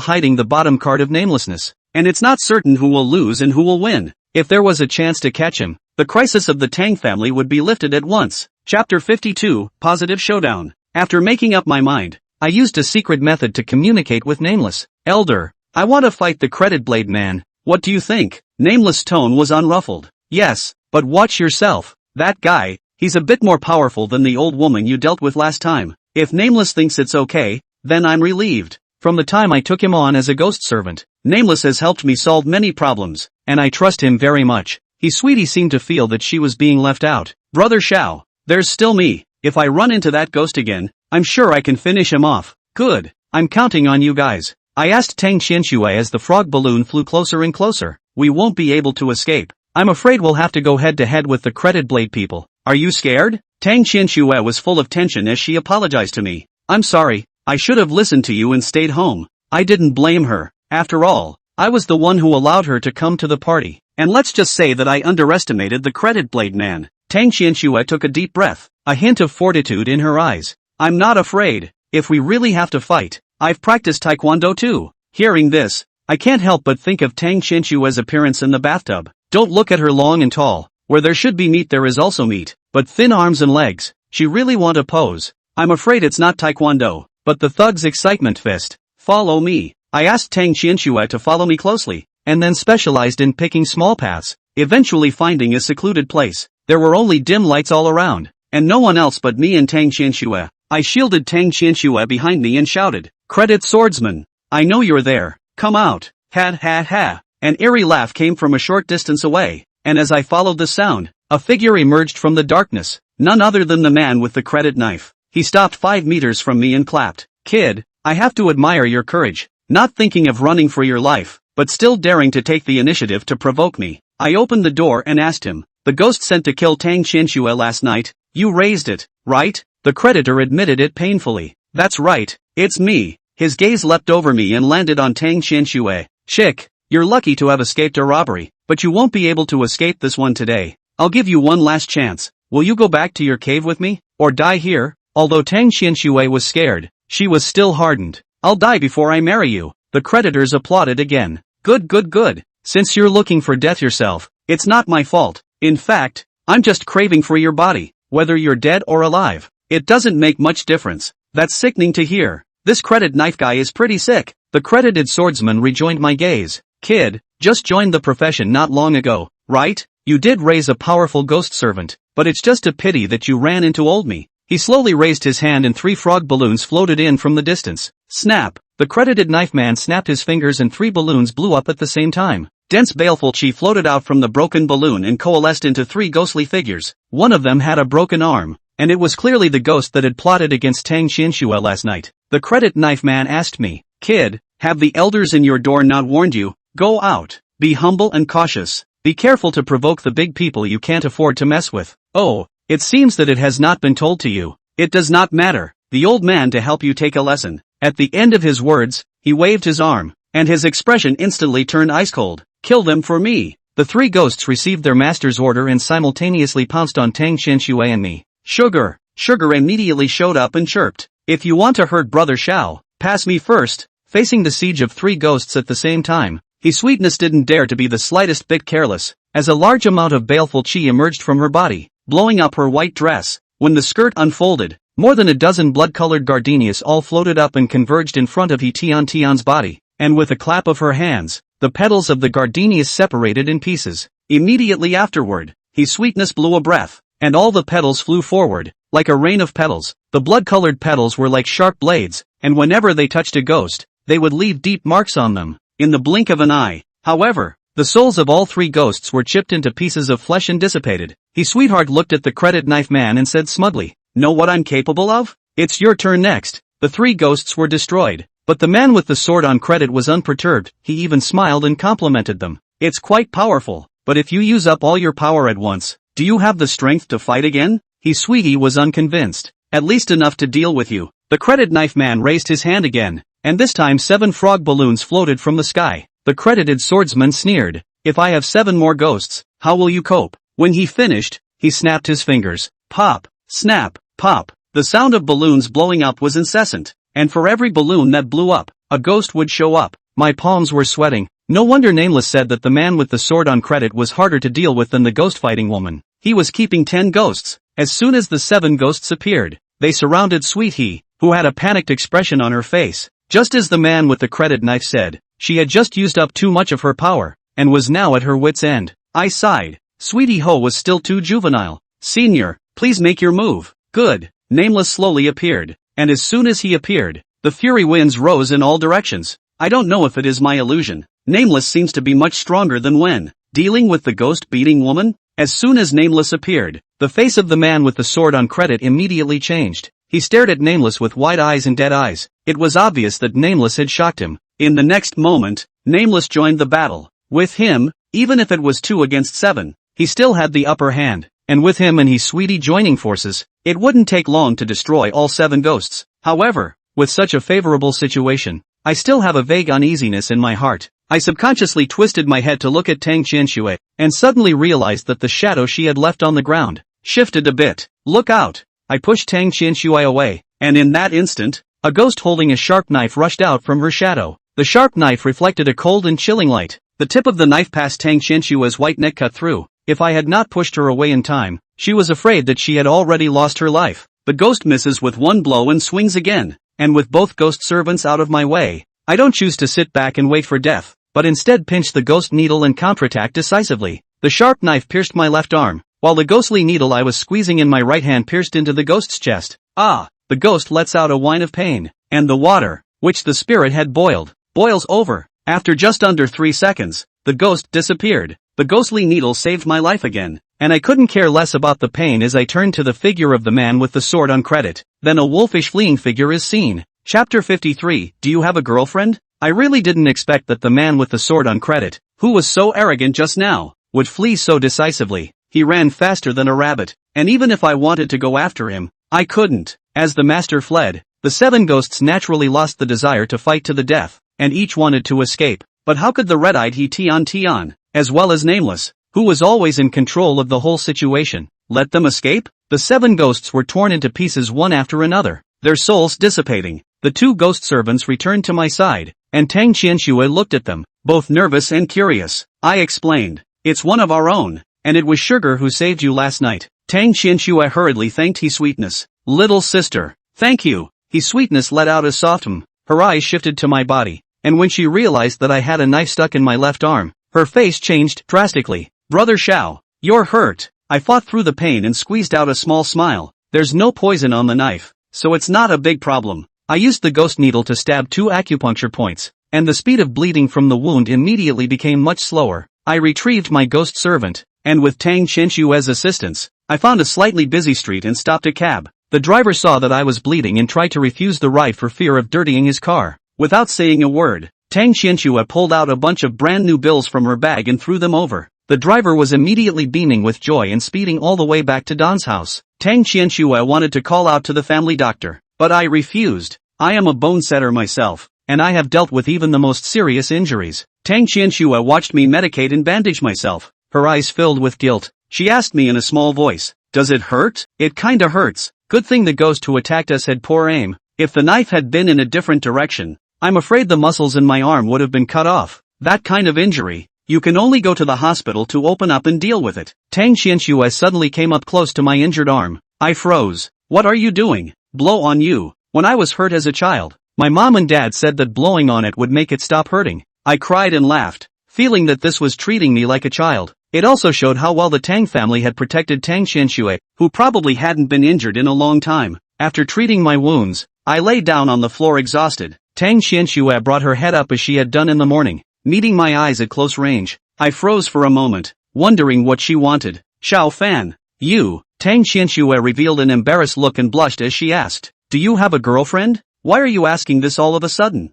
hiding the bottom card of namelessness. And it's not certain who will lose and who will win. If there was a chance to catch him, the crisis of the Tang family would be lifted at once. Chapter 52, Positive Showdown. After making up my mind, I used a secret method to communicate with Nameless. "Elder, I want to fight the credit blade man. What do you think?" Nameless' tone was unruffled. "Yes, but watch yourself. That guy, he's a bit more powerful than the old woman you dealt with last time." If Nameless thinks it's okay, then I'm relieved. From the time I took him on as a ghost servant, Nameless has helped me solve many problems, and I trust him very much. Sweetie seemed to feel that she was being left out. "Brother Xiao, there's still me. If I run into that ghost again, I'm sure I can finish him off." "Good. I'm counting on you guys." I asked Tang Qianxue as the frog balloon flew closer and closer. "We won't be able to escape. I'm afraid we'll have to go head-to-head with the credit blade people. Are you scared?" Tang Qianxue was full of tension as she apologized to me. "I'm sorry, I should have listened to you and stayed home." I didn't blame her. After all, I was the one who allowed her to come to the party. And let's just say that I underestimated the credit blade man. Tang Qianxue took a deep breath, a hint of fortitude in her eyes. "I'm not afraid. If we really have to fight, I've practiced taekwondo too." Hearing this, I can't help but think of Tang Qianxue's appearance in the bathtub. Don't look at her long and tall. Where there should be meat there is also meat, but thin arms and legs. She really want to pose. I'm afraid it's not taekwondo, but the thug's excitement fist. "Follow me." I asked Tang Qianxue to follow me closely, and then specialized in picking small paths, eventually finding a secluded place. There were only dim lights all around, and no one else but me and Tang Qianxue. I shielded Tang Qianxue behind me and shouted, "Credit swordsman! I know you're there. Come out." Ha ha ha. An eerie laugh came from a short distance away, and as I followed the sound, a figure emerged from the darkness, none other than the man with the credit knife. He stopped 5 meters from me and clapped. "Kid, I have to admire your courage. Not thinking of running for your life, but still daring to take the initiative to provoke me." I opened the door and asked him, "The ghost sent to kill Tang Qianxue last night, you raised it, right?" The creditor admitted it painfully. "That's right, it's me." His gaze leapt over me and landed on Tang Qianxue. "Chick, you're lucky to have escaped a robbery, but you won't be able to escape this one today. I'll give you one last chance. Will you go back to your cave with me, or die here?" Although Tang Xianxue was scared, she was still hardened. I'll die before I marry you. The creditors applauded again. Good, good, good. Since you're looking for death yourself, it's not my fault. In fact, I'm just craving for your body, whether you're dead or alive. It doesn't make much difference. That's sickening to hear. This credit knife guy is pretty sick. The credited swordsman rejoined my gaze. Kid, just joined the profession not long ago, right? You did raise a powerful ghost servant, but it's just a pity that you ran into old me. He slowly raised his hand and 3 frog balloons floated in from the distance. Snap! The credited knife man snapped his fingers and 3 balloons blew up at the same time. Dense baleful chi floated out from the broken balloon and coalesced into 3 ghostly figures. One of them had a broken arm, and it was clearly the ghost that had plotted against Tang Xianxue last night. The credit knife man asked me, Kid, have the elders in your door not warned you? Go out. Be humble and cautious. Be careful to provoke the big people you can't afford to mess with. Oh, it seems that it has not been told to you. It does not matter. The old man to help you take a lesson. At the end of his words, he waved his arm, and his expression instantly turned ice cold. Kill them for me. The 3 ghosts received their master's order and simultaneously pounced on Tang Xianxue and me. Sugar. Sugar immediately showed up and chirped. If you want to hurt Brother Shao, pass me first. Facing the siege of 3 ghosts at the same time, his sweetness didn't dare to be the slightest bit careless, as a large amount of baleful chi emerged from her body, blowing up her white dress. When the skirt unfolded, more than a dozen blood-colored gardenias all floated up and converged in front of He Tian's body, and with a clap of her hands, the petals of the gardenias separated in pieces. Immediately afterward, his sweetness blew a breath, and all the petals flew forward, like a rain of petals. The blood-colored petals were like sharp blades, and whenever they touched a ghost, they would leave deep marks on them. In the blink of an eye, however, the souls of all 3 ghosts were chipped into pieces of flesh and dissipated. His sweetheart looked at the credit knife man and said smugly, Know what I'm capable of? It's your turn next. The 3 ghosts were destroyed, but the man with the sword on credit was unperturbed. He even smiled and complimented them. It's quite powerful, but if you use up all your power at once, do you have the strength to fight again? His sweetie was unconvinced. At least enough to deal with you. The credit knife man raised his hand again, and this time 7 frog balloons floated from the sky. The credited swordsman sneered, If I have 7 more ghosts, how will you cope? When he finished, he snapped his fingers. Pop, snap, pop. The sound of balloons blowing up was incessant, and for every balloon that blew up, a ghost would show up. My palms were sweating. No wonder Nameless said that the man with the sword on credit was harder to deal with than the ghost-fighting woman. He was keeping 10 ghosts. As soon as the 7 ghosts appeared, they surrounded Sweet He, who had a panicked expression on her face. Just as the man with the credit knife said, she had just used up too much of her power, and was now at her wit's end. I sighed. Sweetie Ho was still too juvenile. Senior, please make your move. Good. Nameless slowly appeared, and as soon as he appeared, the fury winds rose in all directions. I don't know if it is my illusion. Nameless seems to be much stronger than when dealing with the ghost-beating woman. As soon as Nameless appeared, the face of the man with the sword on credit immediately changed. He stared at Nameless with wide eyes and dead eyes. It was obvious that Nameless had shocked him. In the next moment, Nameless joined the battle. With him, even if it was 2 against 7, he still had the upper hand, and with him and his sweetie joining forces, it wouldn't take long to destroy all 7 ghosts. However, with such a favorable situation, I still have a vague uneasiness in my heart. I subconsciously twisted my head to look at Tang Xianxue, and suddenly realized that the shadow she had left on the ground shifted a bit. Look out! I pushed Tang Xianxue away, and in that instant, a ghost holding a sharp knife rushed out from her shadow. The sharp knife reflected a cold and chilling light. The tip of the knife passed Tang Xianxue's white neck cut through. If I had not pushed her away in time, she was afraid that she had already lost her life. The ghost misses with 1 blow and swings again, and with both ghost servants out of my way, I don't choose to sit back and wait for death, but instead pinch the ghost needle and counterattack decisively. The sharp knife pierced my left arm, while the ghostly needle I was squeezing in my right hand pierced into the ghost's chest. Ah! The ghost lets out a whine of pain, and the water, which the spirit had boiled, boils over. After just under 3 seconds, the ghost disappeared. The ghostly needle saved my life again, and I couldn't care less about the pain as I turned to the figure of the man with the sword on credit. Then a wolfish fleeing figure is seen. Chapter 53, Do you have a girlfriend? I really didn't expect that the man with the sword on credit, who was so arrogant just now, would flee so decisively. He ran faster than a rabbit, and even if I wanted to go after him, I couldn't. As the master fled, the 7 ghosts naturally lost the desire to fight to the death, and each wanted to escape. But how could the red-eyed He Tian, as well as Nameless, who was always in control of the whole situation, Let them escape? The 7 ghosts were torn into pieces one after another, their souls dissipating. The 2 ghost servants returned to my side, and Tang Qianxue looked at them, both nervous and curious. I explained, "It's one of our own, and it was Sugar who saved you last night." Tang Qianxue hurriedly thanked His Sweetness. "Little sister, thank you." His Sweetness let out a soft hum. Her eyes shifted to my body, and when she realized that I had a knife stuck in my left arm, her face changed drastically. "Brother Xiao, you're hurt." I fought through the pain and squeezed out a small smile. "There's no poison on the knife, so it's not a big problem." I used the ghost needle to stab 2 acupuncture points, and the speed of bleeding from the wound immediately became much slower. I retrieved my ghost servant, and with Tang Qianxue's assistance, I found a slightly busy street and stopped a cab. The driver saw that I was bleeding and tried to refuse the ride for fear of dirtying his car. Without saying a word, Tang Qianxue pulled out a bunch of brand new bills from her bag and threw them over. The driver was immediately beaming with joy and speeding all the way back to Don's house. Tang Qianxue wanted to call out to the family doctor, but I refused. I am a bone setter myself, and I have dealt with even the most serious injuries. Tang Qianxue watched me medicate and bandage myself. Her eyes filled with guilt. She asked me in a small voice, "Does it hurt?" "It kinda hurts." Good thing the ghost who attacked us had poor aim. If the knife had been in a different direction, I'm afraid the muscles in my arm would have been cut off. That kind of injury, you can only go to the hospital to open up and deal with it. Tang Qianxue suddenly came up close to my injured arm. I froze. "What are you doing?" "Blow on you." When I was hurt as a child, my mom and dad said that blowing on it would make it stop hurting. I cried and laughed, feeling that this was treating me like a child. It also showed how well the Tang family had protected Tang Qianxue, who probably hadn't been injured in a long time. After treating my wounds, I lay down on the floor exhausted. Tang Qianxue brought her head up as she had done in the morning, meeting my eyes at close range. I froze for a moment, wondering what she wanted. "Xiao Fan, you." Tang Qianxue revealed an embarrassed look and blushed as she asked, "Do you have a girlfriend? Why are you asking this all of a sudden?"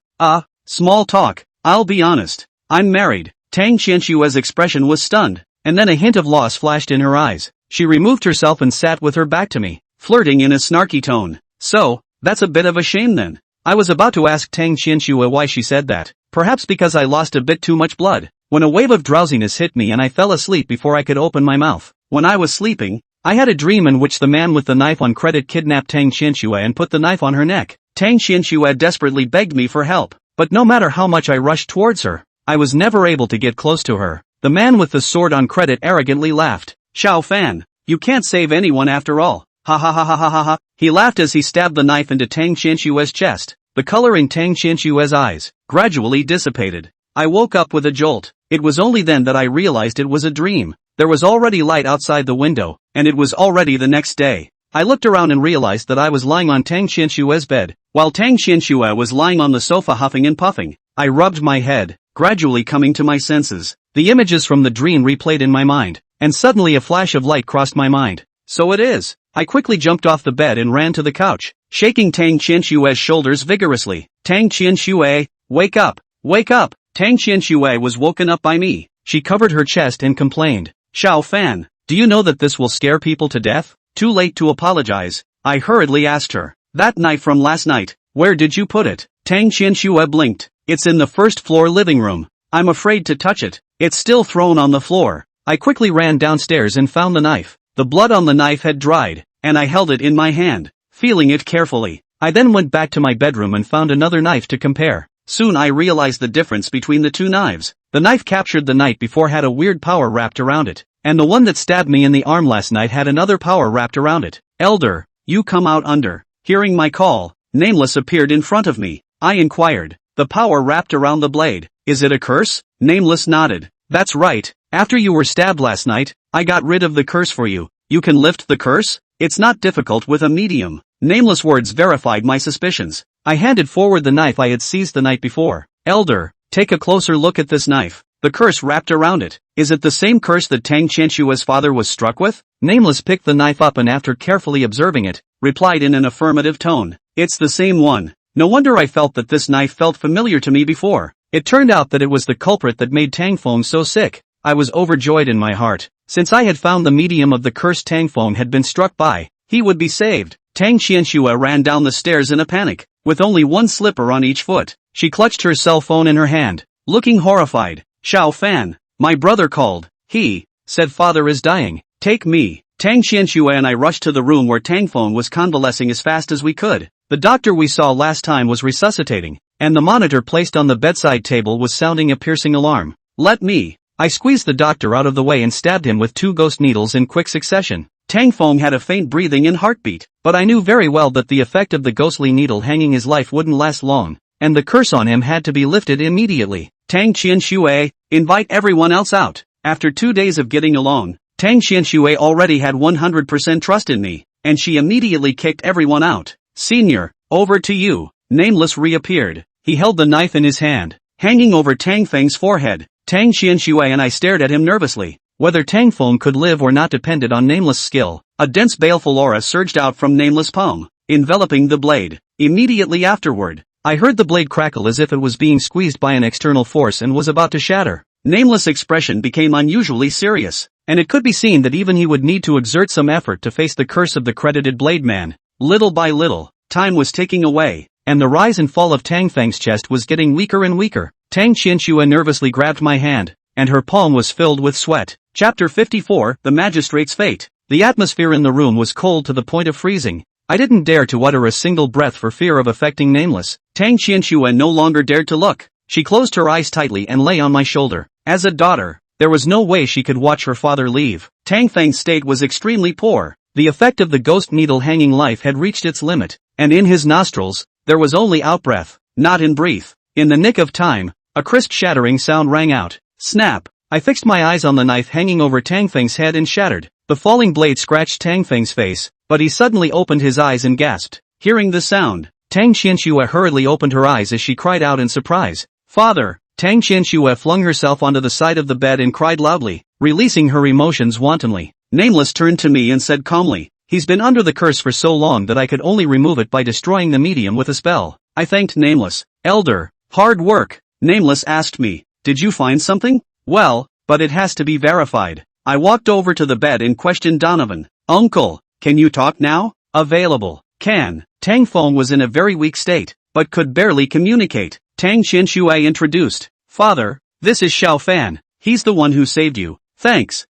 Small talk. I'll be honest. I'm married." Tang Qianxue's expression was stunned, and then a hint of loss flashed in her eyes. She removed herself and sat with her back to me, flirting in a snarky tone. "So, that's a bit of a shame then." I was about to ask Tang Qianxue why she said that. Perhaps because I lost a bit too much blood. When a wave of drowsiness hit me and I fell asleep before I could open my mouth. When I was sleeping, I had a dream in which the man with the knife on credit kidnapped Tang Qianxue and put the knife on her neck. Tang Qianxue desperately begged me for help, but no matter how much I rushed towards her, I was never able to get close to her. The man with the sword on credit arrogantly laughed. "Xiao Fan, you can't save anyone after all. Ha ha ha ha ha ha ha." He laughed as he stabbed the knife into Tang Qianxue's chest. The color in Tang Qianxue's eyes gradually dissipated. I woke up with a jolt. It was only then that I realized it was a dream. There was already light outside the window, and it was already the next day. I looked around and realized that I was lying on Tang Qianxue's bed, while Tang Qianxue was lying on the sofa huffing and puffing. I rubbed my head, gradually coming to my senses. The images from the dream replayed in my mind, and suddenly a flash of light crossed my mind. So it is. I quickly jumped off the bed and ran to the couch, shaking Tang Qianxue's shoulders vigorously. "Tang Qianxue, wake up! Wake up!" Tang Qianxue was woken up by me. She covered her chest and complained. "Xiao Fan, do you know that this will scare people to death?" Too late to apologize. I hurriedly asked her, "That knife from last night, where did you put it?" Tang Qianxue blinked. "It's in the first floor living room. I'm afraid to touch it. It's still thrown on the floor." I quickly ran downstairs and found the knife. The blood on the knife had dried, and I held it in my hand, feeling it carefully. I then went back to my bedroom and found another knife to compare. Soon I realized the difference between the 2 knives. The knife captured the night before had a weird power wrapped around it, and the one that stabbed me in the arm last night had another power wrapped around it. "Elder, you come out under." Hearing my call, Nameless appeared in front of me. I inquired, "The power wrapped around the blade, is it a curse?" Nameless nodded. "That's right. After you were stabbed last night, I got rid of the curse for you. You can lift the curse? It's not difficult with a medium." Nameless words verified my suspicions. I handed forward the knife I had seized the night before. "Elder, take a closer look at this knife. The curse wrapped around it. Is it the same curse that Tang Qianxue's father was struck with?" Nameless picked the knife up and after carefully observing it, replied in an affirmative tone. "It's the same one." No wonder I felt that this knife felt familiar to me before. It turned out that it was the culprit that made Tangfeng so sick. I was overjoyed in my heart. Since I had found the medium of the cursed Tangfeng had been struck by, he would be saved. Tang Qianxue ran down the stairs in a panic, with only one slipper on each foot. She clutched her cell phone in her hand, looking horrified. "Xiao Fan, my brother called. He said father is dying. Take me." Tang Qianxue and I rushed to the room where Tang Feng was convalescing as fast as we could. The doctor we saw last time was resuscitating, and the monitor placed on the bedside table was sounding a piercing alarm. Let me. I squeezed the doctor out of the way and stabbed him with 2 ghost needles in quick succession. Tang Feng had a faint breathing and heartbeat, but I knew very well that the effect of the ghostly needle hanging his life wouldn't last long, and the curse on him had to be lifted immediately. Tang Qianxue, invite everyone else out. After 2 days of getting along, Tang Qianxue already had 100% trust in me, and she immediately kicked everyone out. Senior, over to you. Nameless reappeared. He held the knife in his hand, hanging over Tang Feng's forehead. Tang Qianxue and I stared at him nervously. Whether Tang Feng could live or not depended on Nameless' skill. A dense baleful aura surged out from Nameless' palm, enveloping the blade. Immediately afterward, I heard the blade crackle as if it was being squeezed by an external force and was about to shatter. Nameless' expression became unusually serious, and it could be seen that even he would need to exert some effort to face the curse of the credited Blade Man. Little by little, time was ticking away, and the rise and fall of Tang Feng's chest was getting weaker and weaker. Tang Qianxue nervously grabbed my hand, and her palm was filled with sweat. Chapter 54, The Magistrate's Fate. The atmosphere in the room was cold to the point of freezing. I didn't dare to utter a single breath for fear of affecting Nameless. Tang Qianxue no longer dared to look. She closed her eyes tightly and lay on my shoulder. As a daughter, there was no way she could watch her father leave. Tang Feng's state was extremely poor. The effect of the ghost needle hanging life had reached its limit, and in his nostrils, there was only outbreath, not in breath. In the nick of time, a crisp shattering sound rang out. Snap! I fixed my eyes on the knife hanging over Tang Feng's head and shattered. The falling blade scratched Tang Feng's face, but he suddenly opened his eyes and gasped. Hearing the sound, Tang Qianxue hurriedly opened her eyes as she cried out in surprise. Father! Tang Qianxue flung herself onto the side of the bed and cried loudly, releasing her emotions wantonly. Nameless turned to me and said calmly, he's been under the curse for so long that I could only remove it by destroying the medium with a spell. I thanked Nameless. Elder, hard work. Nameless asked me, did you find something? Well, but it has to be verified. I walked over to the bed and questioned Donovan. Uncle, can you talk now? Available. Can. Tang Feng was in a very weak state, but could barely communicate. Tang Qianxue introduced. Father, this is Xiao Fan. He's the one who saved you. Thanks.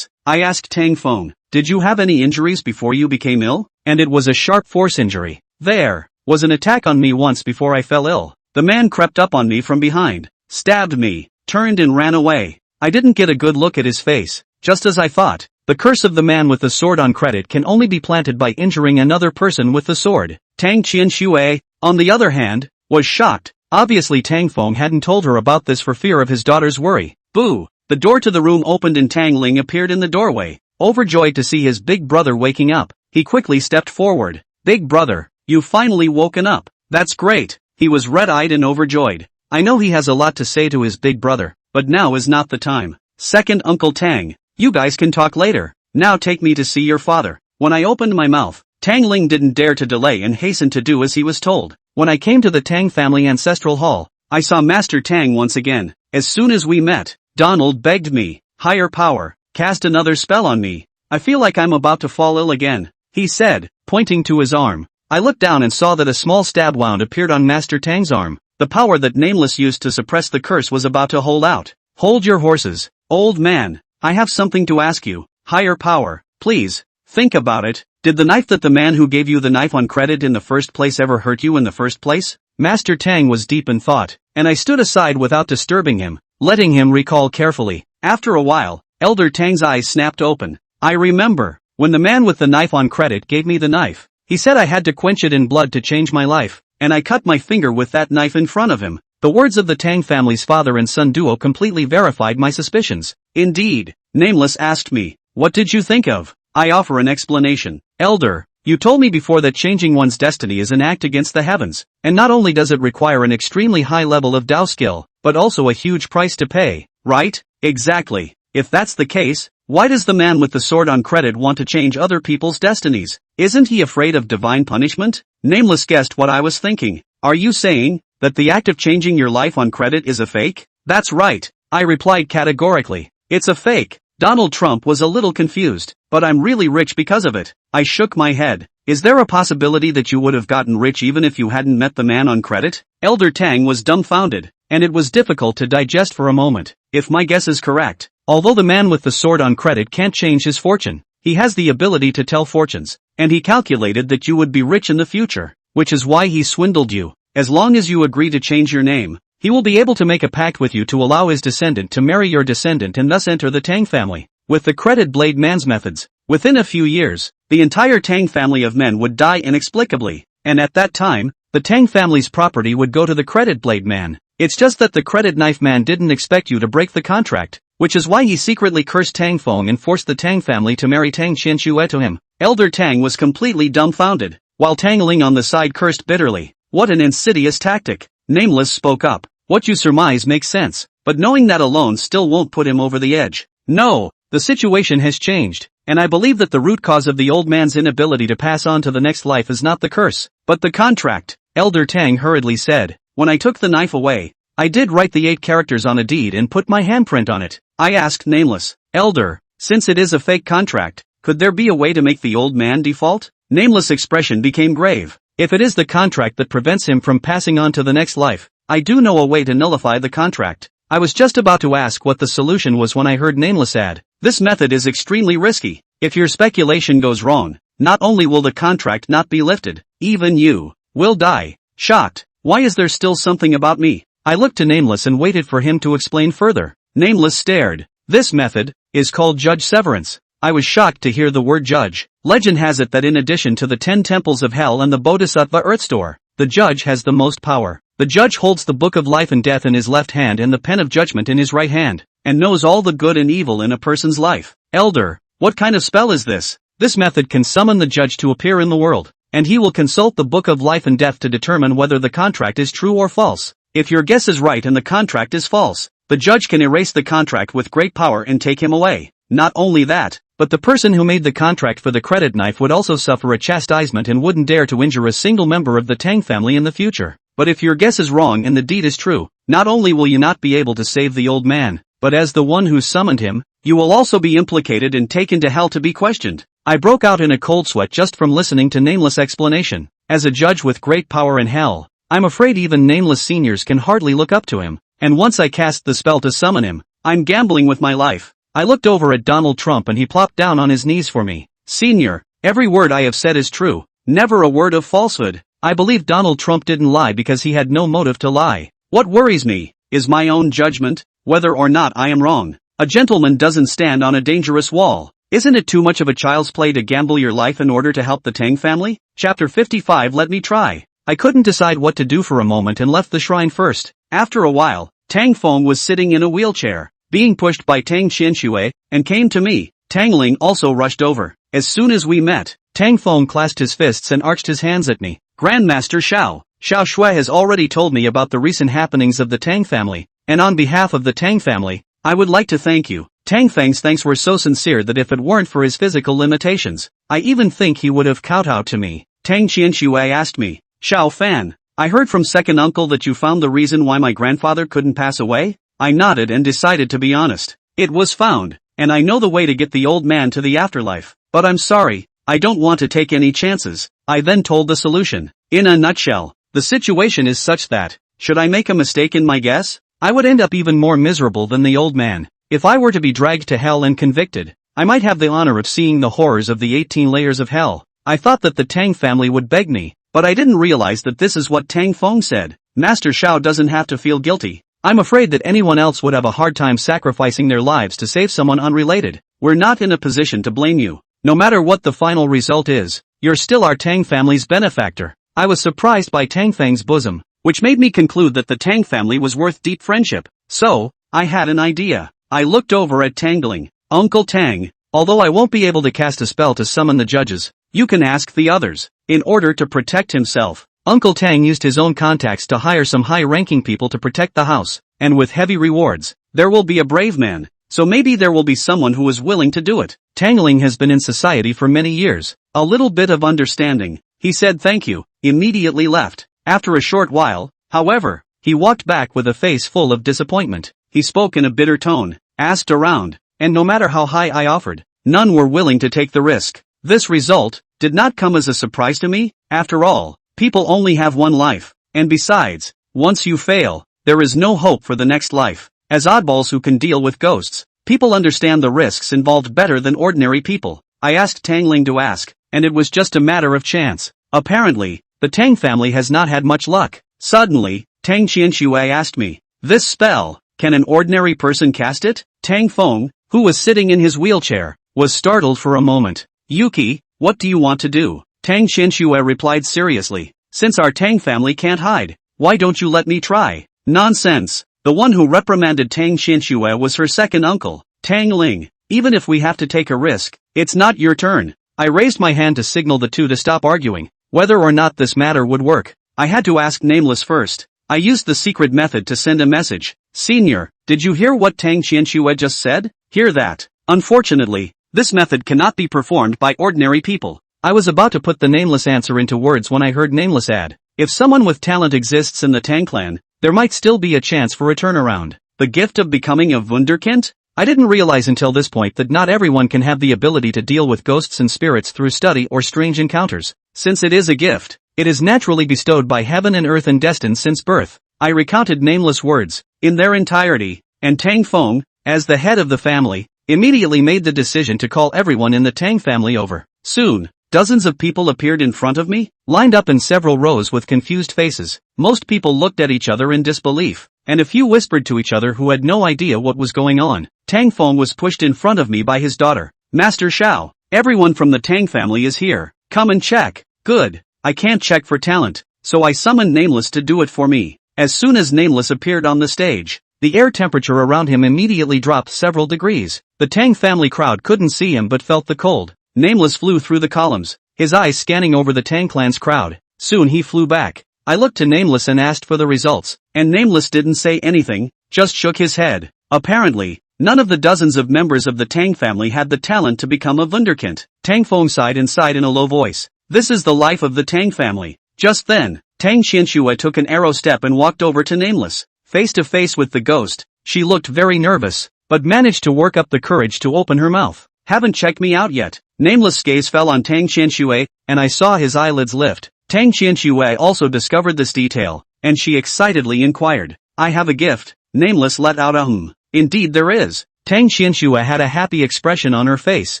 I asked Tang Feng, did you have any injuries before you became ill? And it was a sharp force injury. There was an attack on me once before I fell ill. The man crept up on me from behind, stabbed me, turned and ran away. I didn't get a good look at his face, just as I thought. The curse of the man with the sword on credit can only be planted by injuring another person with the sword. Tang Qianxue, on the other hand, was shocked. Obviously Tang Feng hadn't told her about this for fear of his daughter's worry. Boo! The door to the room opened and Tang Ling appeared in the doorway. Overjoyed to see his big brother waking up, he quickly stepped forward. Big brother, you've finally woken up. That's great. He was red-eyed and overjoyed. I know he has a lot to say to his big brother, but now is not the time. Second Uncle Tang, you guys can talk later. Now take me to see your father. When I opened my mouth, Tang Ling didn't dare to delay and hastened to do as he was told. When I came to the Tang family ancestral hall, I saw Master Tang once again. As soon as we met, Donald begged me, higher power, cast another spell on me. I feel like I'm about to fall ill again, he said, pointing to his arm. I looked down and saw that a small stab wound appeared on Master Tang's arm. The power that Nameless used to suppress the curse was about to hold out. Hold your horses, old man. I have something to ask you. Higher power, please. Think about it. Did the knife that the man who gave you the knife on credit in the first place ever hurt you in the first place? Master Tang was deep in thought, and I stood aside without disturbing him, letting him recall carefully. After a while, Elder Tang's eyes snapped open. I remember, when the man with the knife on credit gave me the knife, he said I had to quench it in blood to change my life, and I cut my finger with that knife in front of him. The words of the Tang family's father and son duo completely verified my suspicions. Indeed, Nameless asked me, what did you think of? I offer an explanation. Elder, you told me before that changing one's destiny is an act against the heavens, and not only does it require an extremely high level of Dao skill, but also a huge price to pay, right? Exactly. If that's the case, why does the man with the sword on credit want to change other people's destinies? Isn't he afraid of divine punishment? Nameless guessed what I was thinking. Are you saying that the act of changing your life on credit is a fake? That's right, I replied categorically. It's a fake. Donald Trump was a little confused, but I'm really rich because of it. I shook my head. Is there a possibility that you would have gotten rich even if you hadn't met the man on credit? Elder Tang was dumbfounded, and it was difficult to digest for a moment. If my guess is correct, although the man with the sword on credit can't change his fortune, He has the ability to tell fortunes, and he calculated that you would be rich in the future, which is why he swindled you. As long as you agree to change your name, he will be able to make a pact with you to allow his descendant to marry your descendant and thus enter the Tang family. With the credit blade man's methods, within a few years, the entire Tang family of men would die inexplicably, and at that time, the Tang family's property would go to the credit blade man. It's just that the credit knife man didn't expect you to break the contract, which is why he secretly cursed Tang Feng and forced the Tang family to marry Tang Qianxue to him. Elder Tang was completely dumbfounded, while Tang Ling on the side cursed bitterly. What an insidious tactic. Nameless spoke up. What you surmise makes sense, but knowing that alone still won't put him over the edge. No, the situation has changed, and I believe that the root cause of the old man's inability to pass on to the next life is not the curse, but the contract. Elder Tang hurriedly said. When I took the knife away, I did write the 8 characters on a deed and put my handprint on it. I asked Nameless, Elder, since it is a fake contract, could there be a way to make the old man default? Nameless' expression became grave. If it is the contract that prevents him from passing on to the next life, I do know a way to nullify the contract. I was just about to ask what the solution was when I heard Nameless add, this method is extremely risky. If your speculation goes wrong, not only will the contract not be lifted, even you will die. Shocked. Why is there still something about me? I looked to Nameless and waited for him to explain further. Nameless stared. This method is called Judge Severance. I was shocked to hear the word judge. Legend has it that in addition to the 10 temples of hell and the Bodhisattva Earth Store, the judge has the most power. The judge holds the book of life and death in his left hand and the pen of judgment in his right hand, and knows all the good and evil in a person's life. Elder, what kind of spell is this? This method can summon the judge to appear in the world, and he will consult the book of life and death to determine whether the contract is true or false. If your guess is right and the contract is false, the judge can erase the contract with great power and take him away. Not only that, but the person who made the contract for the credit knife would also suffer a chastisement and wouldn't dare to injure a single member of the Tang family in the future. But if your guess is wrong and the deed is true, not only will you not be able to save the old man, but as the one who summoned him, you will also be implicated and taken to hell to be questioned. I broke out in a cold sweat just from listening to Nameless' explanation. As a judge with great power in hell, I'm afraid even Nameless seniors can hardly look up to him, and once I cast the spell to summon him, I'm gambling with my life. I looked over at Donald Trump and he plopped down on his knees for me. Senior, every word I have said is true, never a word of falsehood. I believe Donald Trump didn't lie because he had no motive to lie. What worries me is my own judgment, whether or not I am wrong. A gentleman doesn't stand on a dangerous wall. Isn't it too much of a child's play to gamble your life in order to help the Tang family? Chapter 55. Let me try. I couldn't decide what to do for a moment and left the shrine first. After a while, Tang Feng was sitting in a wheelchair, being pushed by Tang Qianxue, and came to me. Tang Ling also rushed over. As soon as we met, Tang Feng clasped his fists and arched his hands at me. Grandmaster Xiao Shui has already told me about the recent happenings of the Tang family, and on behalf of the Tang family, I would like to thank you. Tang Feng's thanks were so sincere that if it weren't for his physical limitations, I even think he would have kowtowed to me. Tang Qianxue asked me, Xiao Fan, I heard from second uncle that you found the reason why my grandfather couldn't pass away? I nodded and decided to be honest. It was found, and I know the way to get the old man to the afterlife. But I'm sorry, I don't want to take any chances. I then told the solution. In a nutshell, the situation is such that, should I make a mistake in my guess, I would end up even more miserable than the old man. If I were to be dragged to hell and convicted, I might have the honor of seeing the horrors of the 18 layers of hell. I thought that the Tang family would beg me, but I didn't realize that this is what Tang Feng said. Master Xiao doesn't have to feel guilty. I'm afraid that anyone else would have a hard time sacrificing their lives to save someone unrelated. We're not in a position to blame you. No matter what the final result is, you're still our Tang family's benefactor. I was surprised by Tang Feng's bosom, which made me conclude that the Tang family was worth deep friendship. So, I had an idea. I looked over at Tangling. Uncle Tang, although I won't be able to cast a spell to summon the judges, you can ask the others. In order to protect himself, Uncle Tang used his own contacts to hire some high-ranking people to protect the house, and with heavy rewards, there will be a brave man, so maybe there will be someone who is willing to do it. Tangling has been in society for many years. A little bit of understanding. He said thank you, immediately left. After a short while, however, he walked back with a face full of disappointment. He spoke in a bitter tone, asked around, and no matter how high I offered, none were willing to take the risk. This result did not come as a surprise to me. After all, people only have one life, and besides, once you fail, there is no hope for the next life. As oddballs who can deal with ghosts, people understand the risks involved better than ordinary people. I asked Tang Ling to ask, and it was just a matter of chance. Apparently, the Tang family has not had much luck. Suddenly, Tang Qianxue asked me, "This spell, can an ordinary person cast it?" Tang Feng, who was sitting in his wheelchair, was startled for a moment. "Yuki, what do you want to do?" Tang Qianxue replied seriously. "Since our Tang family can't hide, why don't you let me try?" "Nonsense." The one who reprimanded Tang Qianxue was her second uncle, Tang Ling. "Even if we have to take a risk, it's not your turn." I raised my hand to signal the two to stop arguing. Whether or not this matter would work, I had to ask Nameless first. I used the secret method to send a message. "Senior, did you hear what Tang Qianxue just said?" "Hear that?" Unfortunately, this method cannot be performed by ordinary people. I was about to put the Nameless answer into words when I heard Nameless add, "If someone with talent exists in the Tang clan, there might still be a chance for a turnaround." The gift of becoming a wunderkind? I didn't realize until this point that not everyone can have the ability to deal with ghosts and spirits through study or strange encounters. Since it is a gift, it is naturally bestowed by heaven and earth and destined since birth. I recounted Nameless words, in their entirety, and Tang Feng, as the head of the family, immediately made the decision to call everyone in the Tang family over. Soon, dozens of people appeared in front of me, lined up in several rows with confused faces. Most people looked at each other in disbelief, and a few whispered to each other who had no idea what was going on. Tang Feng was pushed in front of me by his daughter. "Master Xiao, everyone from the Tang family is here. Come and check." "Good. I can't check for talent, so I summoned Nameless to do it for me." As soon as Nameless appeared on the stage, the air temperature around him immediately dropped several degrees. The Tang family crowd couldn't see him but felt the cold. Nameless flew through the columns, his eyes scanning over the Tang clan's crowd. Soon he flew back. I looked to Nameless and asked for the results, and Nameless didn't say anything, just shook his head. Apparently, none of the dozens of members of the Tang family had the talent to become a wunderkind. Tang Feng sighed inside in a low voice. "This is the life of the Tang family." Just then, Tang Qianxue took an arrow step and walked over to Nameless. Face to face with the ghost, she looked very nervous, but managed to work up the courage to open her mouth. "Haven't checked me out yet." Nameless' gaze fell on Tang Qianxue, and I saw his eyelids lift. Tang Qianxue also discovered this detail, and she excitedly inquired, "I have a gift." Nameless let out a "Indeed there is." Tang Qianxue had a happy expression on her face,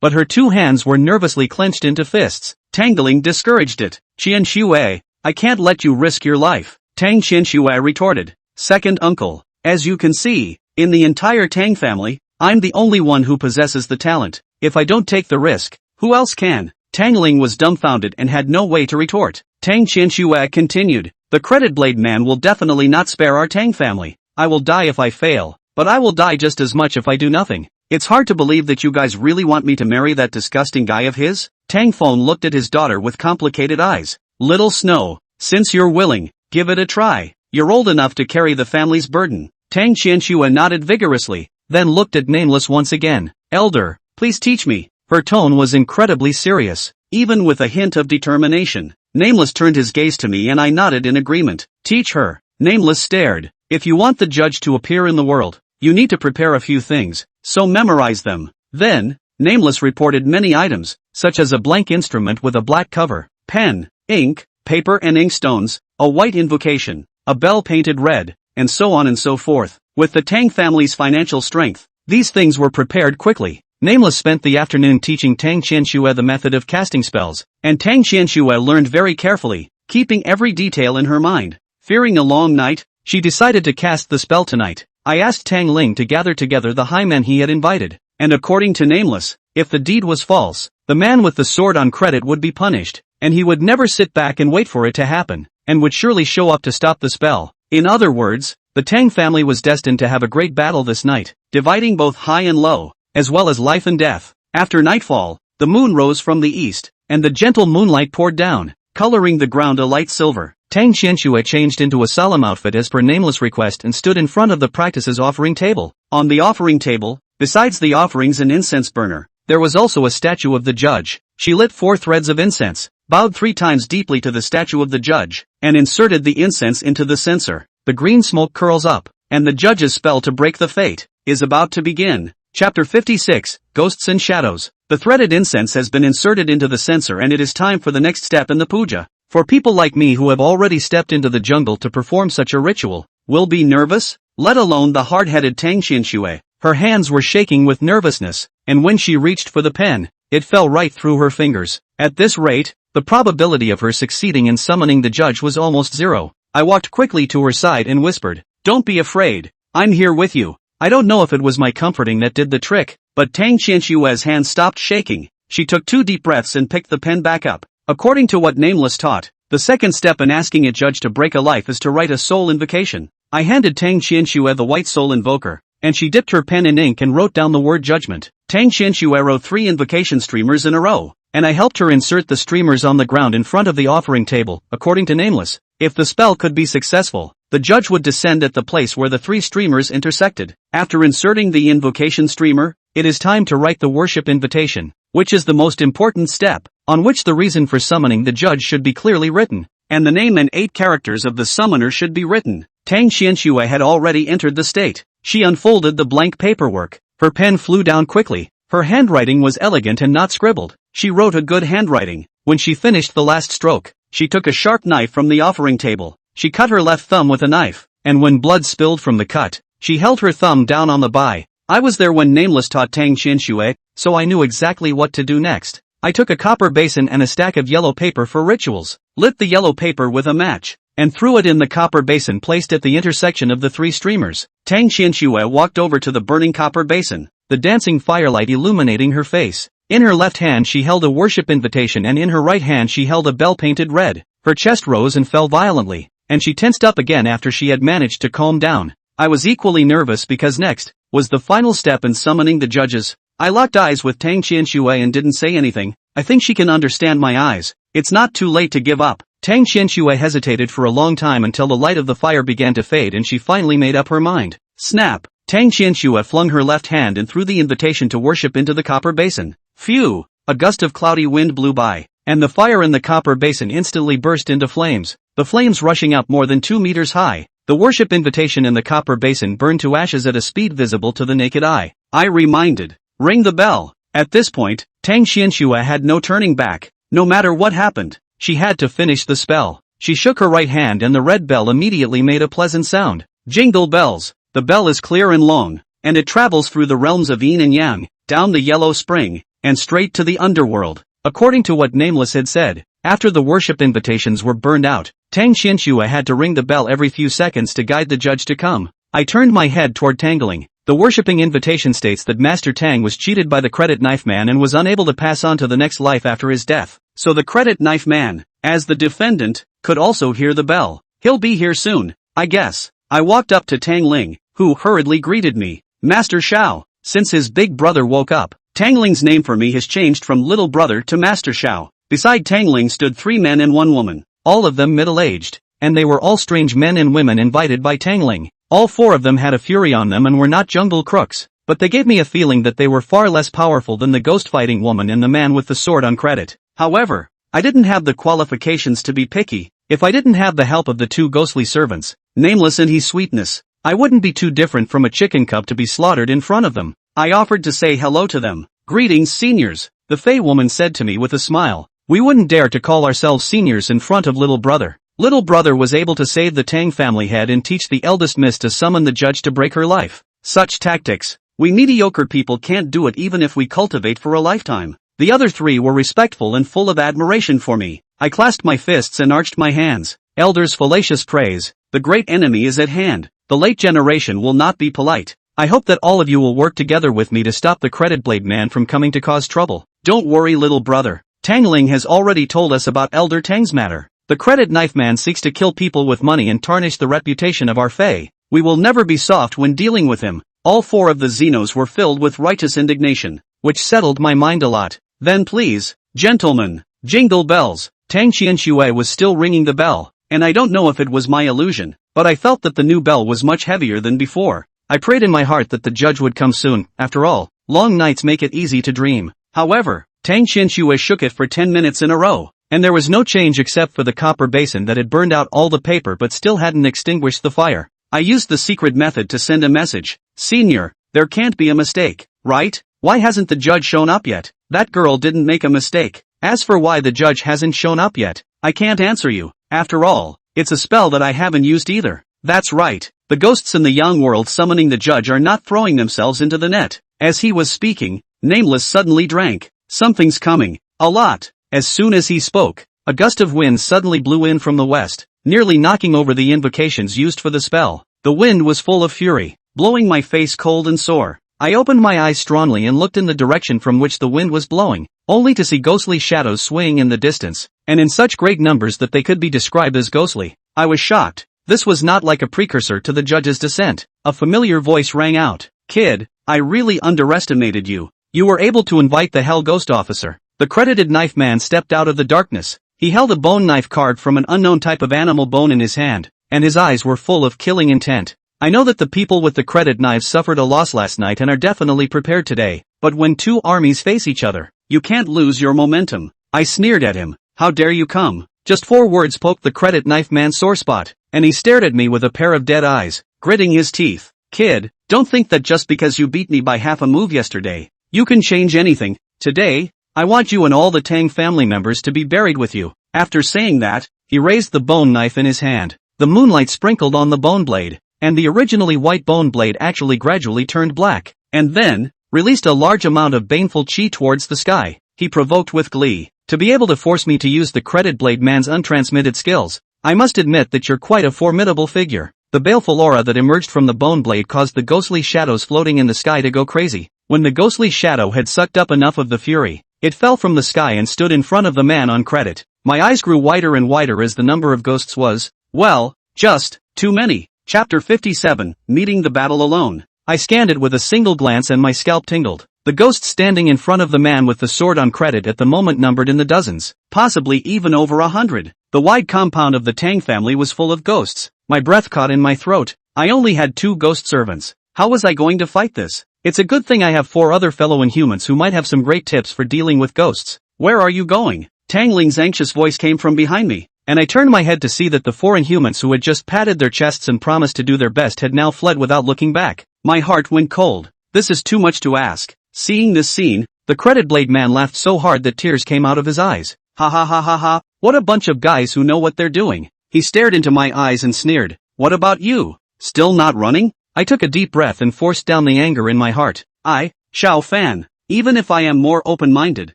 but her two hands were nervously clenched into fists. Tangling discouraged it. "Qianxue, I can't let you risk your life." Tang Qianxue retorted, "Second uncle, as you can see, in the entire Tang family, I'm the only one who possesses the talent. If I don't take the risk, who else can?" Tangling was dumbfounded and had no way to retort. Tang Qianxue continued, "The credit blade man will definitely not spare our Tang family. I will die if I fail, but I will die just as much if I do nothing. It's hard to believe that you guys really want me to marry that disgusting guy of his?" Tang Feng looked at his daughter with complicated eyes. "Little Snow, since you're willing, give it a try. You're old enough to carry the family's burden." Tang Qianxue nodded vigorously, then looked at Nameless once again. "Elder, please teach me." Her tone was incredibly serious, even with a hint of determination. Nameless turned his gaze to me and I nodded in agreement. "Teach her." Nameless stared. "If you want the judge to appear in the world, you need to prepare a few things, so memorize them." Then, Nameless reported many items, such as a blank instrument with a black cover, pen, ink, paper and inkstones, a white invocation, a bell painted red, and so on and so forth. With the Tang family's financial strength, these things were prepared quickly. Nameless spent the afternoon teaching Tang Qianxue the method of casting spells, and Tang Qianxue learned very carefully, keeping every detail in her mind. Fearing a long night, she decided to cast the spell tonight. I asked Tang Ling to gather together the high men he had invited, and according to Nameless, if the deed was false, the man with the sword on credit would be punished, and he would never sit back and wait for it to happen, and would surely show up to stop the spell. In other words, the Tang family was destined to have a great battle this night, dividing both high and low, as well as life and death. After nightfall, the moon rose from the east, and the gentle moonlight poured down, coloring the ground a light silver. Tang Qianxue changed into a solemn outfit as per Nameless' request and stood in front of the practices offering table. On the offering table, besides the offerings and incense burner, there was also a statue of the judge. She lit 4 threads of incense, bowed 3 times deeply to the statue of the judge, and inserted the incense into the censer. The green smoke curls up, and the judge's spell to break the fate is about to begin. Chapter 56, Ghosts and Shadows. The threaded incense has been inserted into the censer and it is time for the next step in the puja. For people like me who have already stepped into the jungle to perform such a ritual, will be nervous? Let alone the hard-headed Tang Qianxue. Her hands were shaking with nervousness, and when she reached for the pen, it fell right through her fingers. At this rate, the probability of her succeeding in summoning the judge was almost zero. I walked quickly to her side and whispered, "Don't be afraid. I'm here with you." I don't know if it was my comforting that did the trick, but Tang Qianshue's hand stopped shaking. She took 2 deep breaths and picked the pen back up. According to what Nameless taught, the second step in asking a judge to break a life is to write a soul invocation. I handed Tang Qianxue the white soul invoker, and she dipped her pen in ink and wrote down the word judgment. Tang Qianxue wrote 3 invocation streamers in a row, and I helped her insert the streamers on the ground in front of the offering table. According to Nameless, if the spell could be successful, the judge would descend at the place where the 3 streamers intersected. After inserting the invocation streamer, it is time to write the worship invitation, which is the most important step, on which the reason for summoning the judge should be clearly written, and the name and 8 characters of the summoner should be written. Tang Qianxue had already entered the state. She unfolded the blank paperwork. Her pen flew down quickly. Her handwriting was elegant and not scribbled. She wrote a good handwriting. When she finished the last stroke, she took a sharp knife from the offering table. She cut her left thumb with a knife, and when blood spilled from the cut, she held her thumb down on the bai. I was there when Nameless taught Tang Qianxue, so I knew exactly what to do next. I took a copper basin and a stack of yellow paper for rituals, lit the yellow paper with a match, and threw it in the copper basin placed at the intersection of the 3 streamers. Tang Qianxue walked over to the burning copper basin, the dancing firelight illuminating her face. In her left hand she held a worship invitation and in her right hand she held a bell painted red. Her chest rose and fell violently, and she tensed up again after she had managed to calm down. I was equally nervous because next was the final step in summoning the judges. I locked eyes with Tang Qianxue and didn't say anything. I think she can understand my eyes. It's not too late to give up. Tang Qianxue hesitated for a long time until the light of the fire began to fade and she finally made up her mind. Snap! Tang Qianxue flung her left hand and threw the invitation to worship into the copper basin. Phew! A gust of cloudy wind blew by, and the fire in the copper basin instantly burst into flames, the flames rushing up more than 2 meters high. The worship invitation in the copper basin burned to ashes at a speed visible to the naked eye. I reminded, "Ring the bell." At this point, Tang Qianxue had no turning back. No matter what happened, she had to finish the spell. She shook her right hand and the red bell immediately made a pleasant sound. Jingle bells. The bell is clear and long, and it travels through the realms of yin and yang, down the yellow spring, and straight to the underworld. According to what Nameless had said, after the worship invitations were burned out, Tang Qianxue had to ring the bell every few seconds to guide the judge to come. I turned my head toward Tangling. The worshipping invitation states that Master Tang was cheated by the credit knife man and was unable to pass on to the next life after his death. So the credit knife man, as the defendant, could also hear the bell. He'll be here soon, I guess. I walked up to Tang Ling, who hurriedly greeted me. Master Shao. Since his big brother woke up, Tang Ling's name for me has changed from little brother to Master Shao. Beside Tang Ling stood 3 men and 1 woman, all of them middle-aged, and they were all strange men and women invited by Tang Ling. All 4 of them had a fury on them and were not jungle crooks, but they gave me a feeling that they were far less powerful than the ghost-fighting woman and the man with the sword on credit. However, I didn't have the qualifications to be picky. If I didn't have the help of the 2 ghostly servants, Nameless and his sweetness, I wouldn't be too different from a chicken cub to be slaughtered in front of them. I offered to say hello to them. "Greetings, seniors," the Fey woman said to me with a smile. "We wouldn't dare to call ourselves seniors in front of little brother." Little brother was able to save the Tang family head and teach the eldest miss to summon the judge to break her life. Such tactics, we mediocre people can't do it even if we cultivate for a lifetime. The other 3 were respectful and full of admiration for me. I clasped my fists and arched my hands. Elders' fallacious praise. The great enemy is at hand. The late generation will not be polite. I hope that all of you will work together with me to stop the credit blade man from coming to cause trouble. Don't worry, little brother. Tang Ling has already told us about Elder Tang's matter. The credit knife man seeks to kill people with money and tarnish the reputation of our Fey. We will never be soft when dealing with him. All 4 of the Xenos were filled with righteous indignation, which settled my mind a lot. Then please, gentlemen, jingle bells. Tang Qianxue was still ringing the bell, and I don't know if it was my illusion, but I felt that the new bell was much heavier than before. I prayed in my heart that the judge would come soon. After all, long nights make it easy to dream. However, Tang Qianxue shook it for 10 minutes in a row, and there was no change except for the copper basin that had burned out all the paper but still hadn't extinguished the fire. I used the secret method to send a message. "Senior, there can't be a mistake, right? Why hasn't the judge shown up yet? That girl didn't make a mistake. As for why the judge hasn't shown up yet, I can't answer you. After all, it's a spell that I haven't used either." That's right. The ghosts in the young world summoning the judge are not throwing themselves into the net. As he was speaking, Nameless suddenly drank. Something's coming. A lot. As soon as he spoke, a gust of wind suddenly blew in from the west, nearly knocking over the invocations used for the spell. The wind was full of fury, blowing my face cold and sore. I opened my eyes strongly and looked in the direction from which the wind was blowing, only to see ghostly shadows swaying in the distance, and in such great numbers that they could be described as ghostly. I was shocked. This was not like a precursor to the judge's descent. A familiar voice rang out. Kid, I really underestimated you. You were able to invite the Hell Ghost Officer. The credited knife man stepped out of the darkness. He held a bone knife carved from an unknown type of animal bone in his hand, and his eyes were full of killing intent. I know that the people with the credit knives suffered a loss last night and are definitely prepared today, but when two armies face each other, you can't lose your momentum. I sneered at him. How dare you come? Just 4 words poked the credit knife man's sore spot, and he stared at me with a pair of dead eyes, gritting his teeth. Kid, don't think that just because you beat me by half a move yesterday, you can change anything. Today, I want you and all the Tang family members to be buried with you. After saying that, he raised the bone knife in his hand. The moonlight sprinkled on the bone blade, and the originally white bone blade actually gradually turned black, and then, released a large amount of baneful chi towards the sky. He provoked with glee. To be able to force me to use the credit blade man's untransmitted skills, I must admit that you're quite a formidable figure. The baleful aura that emerged from the bone blade caused the ghostly shadows floating in the sky to go crazy. When the ghostly shadow had sucked up enough of the fury, it fell from the sky and stood in front of the man on credit. My eyes grew wider and wider as the number of ghosts was, well, just too many. Chapter 57, Meeting the Battle Alone. I scanned it with a single glance and my scalp tingled. The ghosts standing in front of the man with the sword on credit at the moment numbered in the dozens, possibly even over 100. The wide compound of the Tang family was full of ghosts. My breath caught in my throat. I only had 2 ghost servants. How was I going to fight this? It's a good thing I have 4 other fellow inhumans who might have some great tips for dealing with ghosts. Where are you going? Tang Ling's anxious voice came from behind me, and I turned my head to see that the 4 inhumans who had just patted their chests and promised to do their best had now fled without looking back. My heart went cold. This is too much to ask. Seeing this scene, the credit blade man laughed so hard that tears came out of his eyes. Ha ha ha ha ha, what a bunch of guys who know what they're doing. He stared into my eyes and sneered. What about you? Still not running? I took a deep breath and forced down the anger in my heart. Xiao Fan, even if I am more open-minded,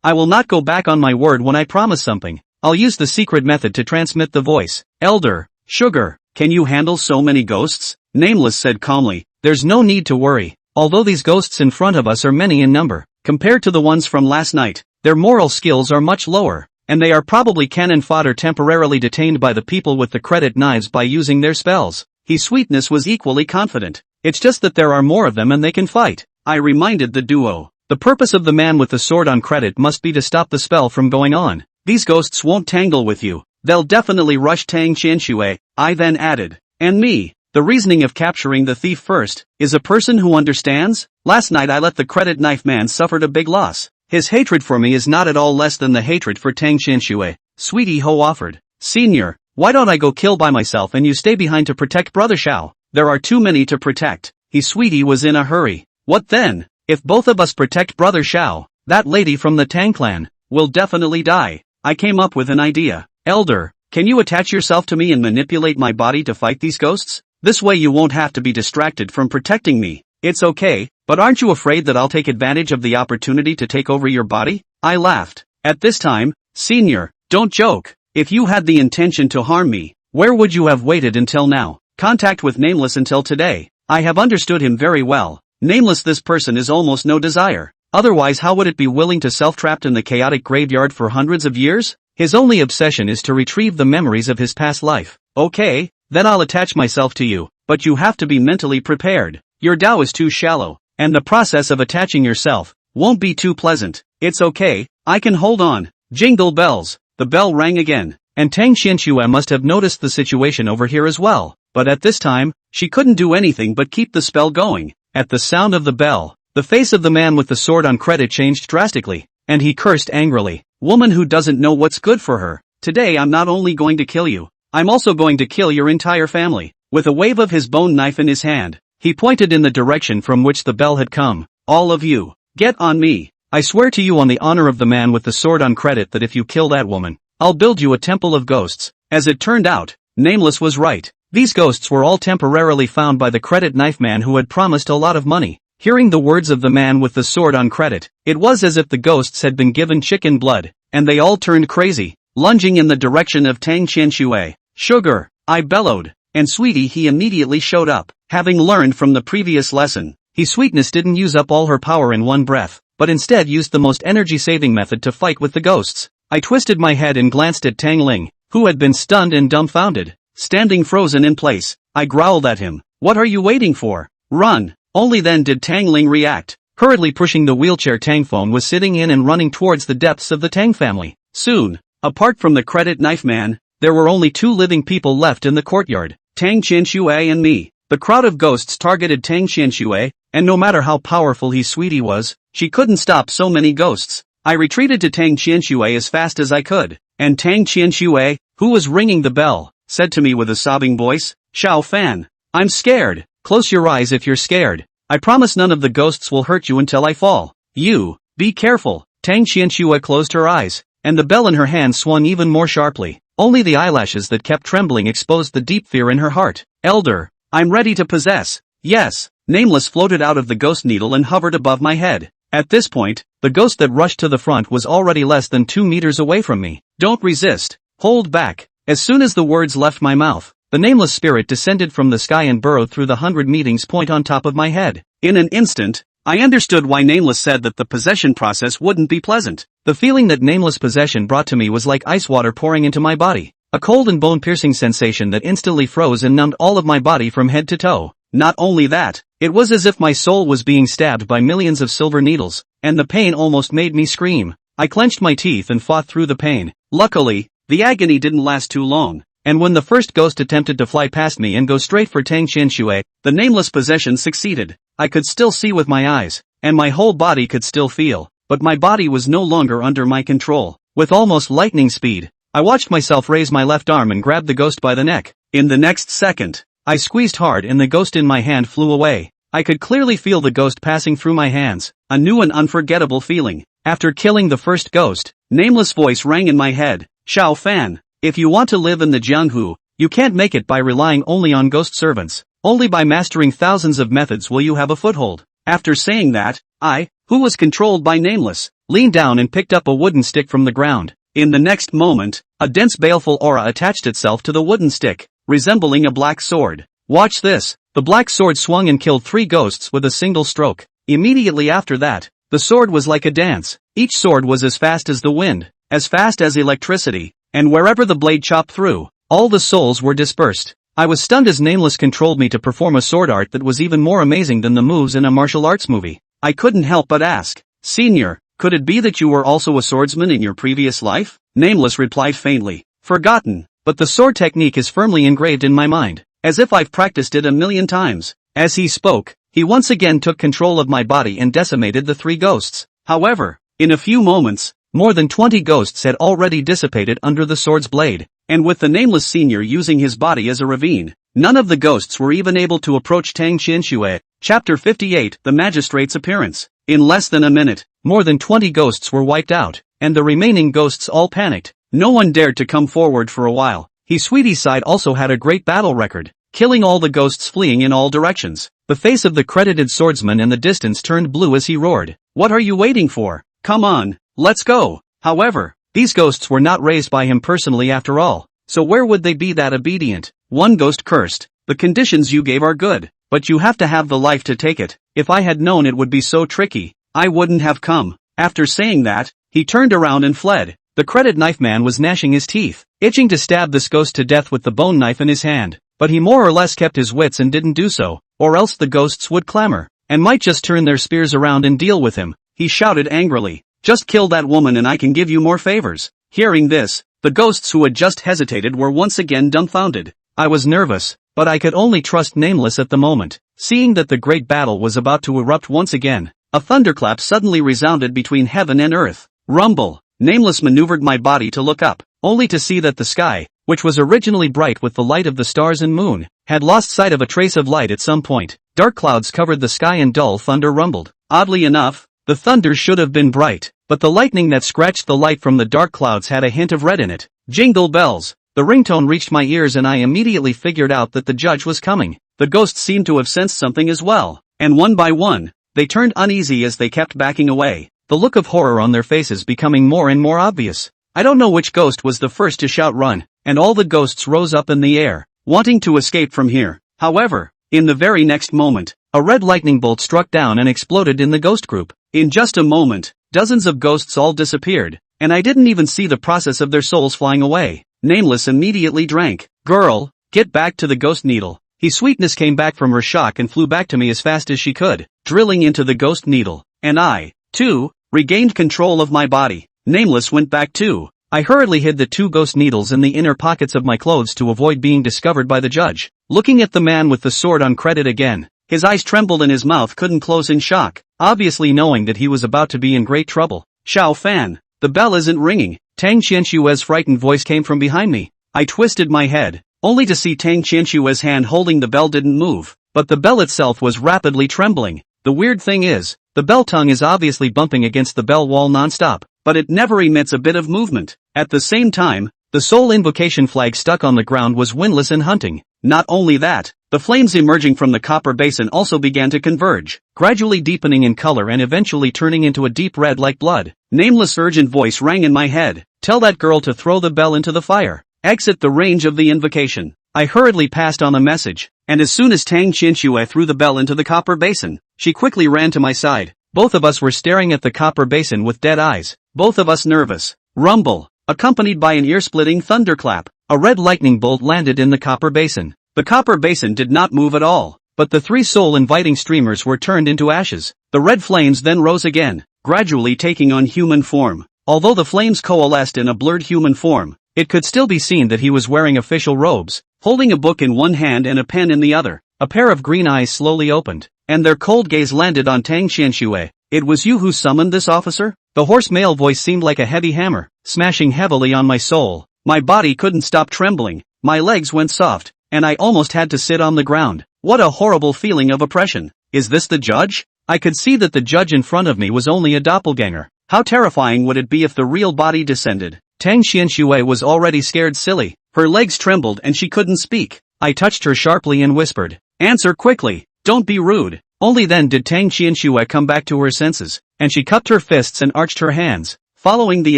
I will not go back on my word when I promise something. I'll use the secret method to transmit the voice. Elder, Sugar, can you handle so many ghosts? Nameless said calmly. There's no need to worry. Although these ghosts in front of us are many in number, compared to the ones from last night, their moral skills are much lower, and they are probably cannon fodder temporarily detained by the people with the credit knives by using their spells. His sweetness was equally confident. It's just that there are more of them and they can fight. I reminded the duo. The purpose of the man with the sword on credit must be to stop the spell from going on. These ghosts won't tangle with you. They'll definitely rush Tang Qianxue. I then added. And me. The reasoning of capturing the thief first is a person who understands. Last night I let the credit knife man suffer a big loss. His hatred for me is not at all less than the hatred for Tang Qianxue. Sweetie Ho offered. Senior, why don't I go kill by myself and you stay behind to protect Brother Xiao? There are too many to protect. Sweetie was in a hurry. What then? If both of us protect Brother Xiao, that lady from the Tang clan will definitely die. I came up with an idea. Elder, can you attach yourself to me and manipulate my body to fight these ghosts? This way you won't have to be distracted from protecting me. It's okay, but aren't you afraid that I'll take advantage of the opportunity to take over your body? I laughed. At this time, Senior, don't joke. If you had the intention to harm me, where would you have waited until now? Contact with Nameless until today. I have understood him very well. Nameless, this person is almost no desire. Otherwise how would it be willing to self-trapped in the chaotic graveyard for hundreds of years? His only obsession is to retrieve the memories of his past life. Okay, then I'll attach myself to you, but you have to be mentally prepared. Your Tao is too shallow, and the process of attaching yourself won't be too pleasant. It's okay, I can hold on. Jingle bells. The bell rang again, and Tang Qianxue must have noticed the situation over here as well, but at this time, she couldn't do anything but keep the spell going. At the sound of the bell, the face of the man with the sword on credit changed drastically, and he cursed angrily. Woman who doesn't know what's good for her. Today I'm not only going to kill you, I'm also going to kill your entire family. With a wave of his bone knife in his hand, he pointed in the direction from which the bell had come. All of you, get on me. I swear to you on the honor of the man with the sword on credit that if you kill that woman, I'll build you a temple of ghosts. As it turned out, Nameless was right. These ghosts were all temporarily found by the credit knife man who had promised a lot of money. Hearing the words of the man with the sword on credit, it was as if the ghosts had been given chicken blood, and they all turned crazy, lunging in the direction of Tang Qianshui. Sugar, I bellowed, and sweetie he immediately showed up. Having learned from the previous lesson, Sweetness didn't use up all her power in one breath, but instead used the most energy-saving method to fight with the ghosts. I twisted my head and glanced at Tang Ling, who had been stunned and dumbfounded. Standing frozen in place, I growled at him, "What are you waiting for? Run!" Only then did Tang Ling react, hurriedly pushing the wheelchair Tang Phone was sitting in and running towards the depths of the Tang family. Soon, apart from the credit knife man, there were only 2 living people left in the courtyard, Tang Qianshui and me. The crowd of ghosts targeted Tang Qianshui, and no matter how powerful his sweetie was, she couldn't stop so many ghosts. I retreated to Tang Qianshui as fast as I could, and Tang Qianshui, who was ringing the bell, said to me with a sobbing voice, "Xiao Fan, I'm scared." "Close your eyes if you're scared. I promise none of the ghosts will hurt you until I fall." "You, be careful." Tang Qianshui closed her eyes, and the bell in her hand swung even more sharply. Only the eyelashes that kept trembling exposed the deep fear in her heart. "Elder, I'm ready to possess." "Yes." Nameless floated out of the ghost needle and hovered above my head. At this point, the ghost that rushed to the front was already less than 2 meters away from me. "Don't resist. Hold back." As soon as the words left my mouth, the nameless spirit descended from the sky and burrowed through the 100 meetings point on top of my head. In an instant, I understood why Nameless said that the possession process wouldn't be pleasant. The feeling that Nameless possession brought to me was like ice water pouring into my body. A cold and bone-piercing sensation that instantly froze and numbed all of my body from head to toe. Not only that, it was as if my soul was being stabbed by millions of silver needles, and the pain almost made me scream. I clenched my teeth and fought through the pain. Luckily, the agony didn't last too long, and when the first ghost attempted to fly past me and go straight for Tang Qianshui, the nameless possession succeeded. I could still see with my eyes, and my whole body could still feel, but my body was no longer under my control. With almost lightning speed, I watched myself raise my left arm and grab the ghost by the neck. In the next second, I squeezed hard and the ghost in my hand flew away. I could clearly feel the ghost passing through my hands, a new and unforgettable feeling. After killing the first ghost, Nameless voice rang in my head. "Xiao Fan, if you want to live in the Jianghu, you can't make it by relying only on ghost servants. Only by mastering thousands of methods will you have a foothold." After saying that, I, who was controlled by Nameless, leaned down and picked up a wooden stick from the ground. In the next moment, a dense baleful aura attached itself to the wooden stick, resembling a black sword. "Watch this." The black sword swung and killed 3 ghosts with a single stroke. Immediately after that, the sword was like a dance. Each sword was as fast as the wind, as fast as electricity, and wherever the blade chopped through, all the souls were dispersed. I was stunned as Nameless controlled me to perform a sword art that was even more amazing than the moves in a martial arts movie. I couldn't help but ask, "Senior, could it be that you were also a swordsman in your previous life?" Nameless replied faintly, "Forgotten, but the sword technique is firmly engraved in my mind, as if I've practiced it a million times." As he spoke, he once again took control of my body and decimated the 3 ghosts. However, in a few moments, more than 20 ghosts had already dissipated under the sword's blade, and with the Nameless Senior using his body as a ravine, none of the ghosts were even able to approach Tang Qianshui. Chapter 58, The Magistrate's Appearance. In less than a minute, more than 20 ghosts were wiped out, and the remaining ghosts all panicked. No one dared to come forward for a while. His sweetie's side also had a great battle record, killing all the ghosts fleeing in all directions. The face of the credited swordsman in the distance turned blue as he roared, "What are you waiting for? Come on, let's go." However, these ghosts were not raised by him personally after all, so where would they be that obedient? One ghost cursed, "The conditions you gave are good, but you have to have the life to take it. If I had known it would be so tricky, I wouldn't have come." After saying that, he turned around and fled. The credit knife man was gnashing his teeth, itching to stab this ghost to death with the bone knife in his hand, but he more or less kept his wits and didn't do so, or else the ghosts would clamor, and might just turn their spears around and deal with him. He shouted angrily, "Just kill that woman and I can give you more favors." Hearing this, the ghosts who had just hesitated were once again dumbfounded. I was nervous, but I could only trust Nameless at the moment. Seeing that the great battle was about to erupt once again, a thunderclap suddenly resounded between heaven and earth. Rumble! Nameless maneuvered my body to look up, only to see that the sky, which was originally bright with the light of the stars and moon, had lost sight of a trace of light at some point. Dark clouds covered the sky and dull thunder rumbled. Oddly enough, the thunder should have been bright, but the lightning that scratched the light from the dark clouds had a hint of red in it. Jingle bells! The ringtone reached my ears and I immediately figured out that the judge was coming. The ghosts seemed to have sensed something as well, and one by one, They turned uneasy as they kept backing away, the look of horror on their faces becoming more and more obvious. I don't know which ghost was the first to shout run, and all the ghosts rose up in the air, wanting to escape from here. However, in the very next moment, a red lightning bolt struck down and exploded in the ghost group. In just a moment, dozens of ghosts all disappeared, and I didn't even see the process of their souls flying away. Nameless immediately drank. Girl, get back to the ghost needle. Sweetness came back from her shock and flew back to me as fast as she could, drilling into the ghost needle, and I, too, regained control of my body. Nameless went back too. I hurriedly hid the 2 ghost needles in the inner pockets of my clothes to avoid being discovered by the judge. Looking at the man with the sword on credit again, his eyes trembled and his mouth couldn't close in shock, obviously knowing that he was about to be in great trouble. Xiao Fan, the bell isn't ringing. Tang Qianshue's frightened voice came from behind me. I twisted my head, only to see Tang Qianshue's hand holding the bell didn't move, but the bell itself was rapidly trembling. The weird thing is, the bell tongue is obviously bumping against the bell wall non-stop, but it never emits a bit of movement. At the same time, the soul invocation flag stuck on the ground was windless and hunting. Not only that, the flames emerging from the copper basin also began to converge, gradually deepening in color and eventually turning into a deep red like blood. Nameless urgent voice rang in my head. Tell that girl to throw the bell into the fire. Exit the range of the invocation. I hurriedly passed on the message, and as soon as Tang Qianxue threw the bell into the copper basin, she quickly ran to my side. Both of us were staring at the copper basin with dead eyes, both of us nervous. Rumble, accompanied by an ear-splitting thunderclap. A red lightning bolt landed in the copper basin. The copper basin did not move at all, but the 3 soul-inviting streamers were turned into ashes. The red flames then rose again, gradually taking on human form. Although the flames coalesced in a blurred human form, it could still be seen that he was wearing official robes, holding a book in one hand and a pen in the other. A pair of green eyes slowly opened, and their cold gaze landed on Tang Qianxue. It was you who summoned this officer? The hoarse male voice seemed like a heavy hammer, smashing heavily on my soul. My body couldn't stop trembling, my legs went soft, and I almost had to sit on the ground. What a horrible feeling of oppression. Is this the judge? I could see that the judge in front of me was only a doppelganger. How terrifying would it be if the real body descended? Tang Qianxue was already scared silly. Her legs trembled and she couldn't speak. I touched her sharply and whispered, "Answer quickly, don't be rude." Only then did Tang Qianxue come back to her senses, and she cupped her fists and arched her hands, following the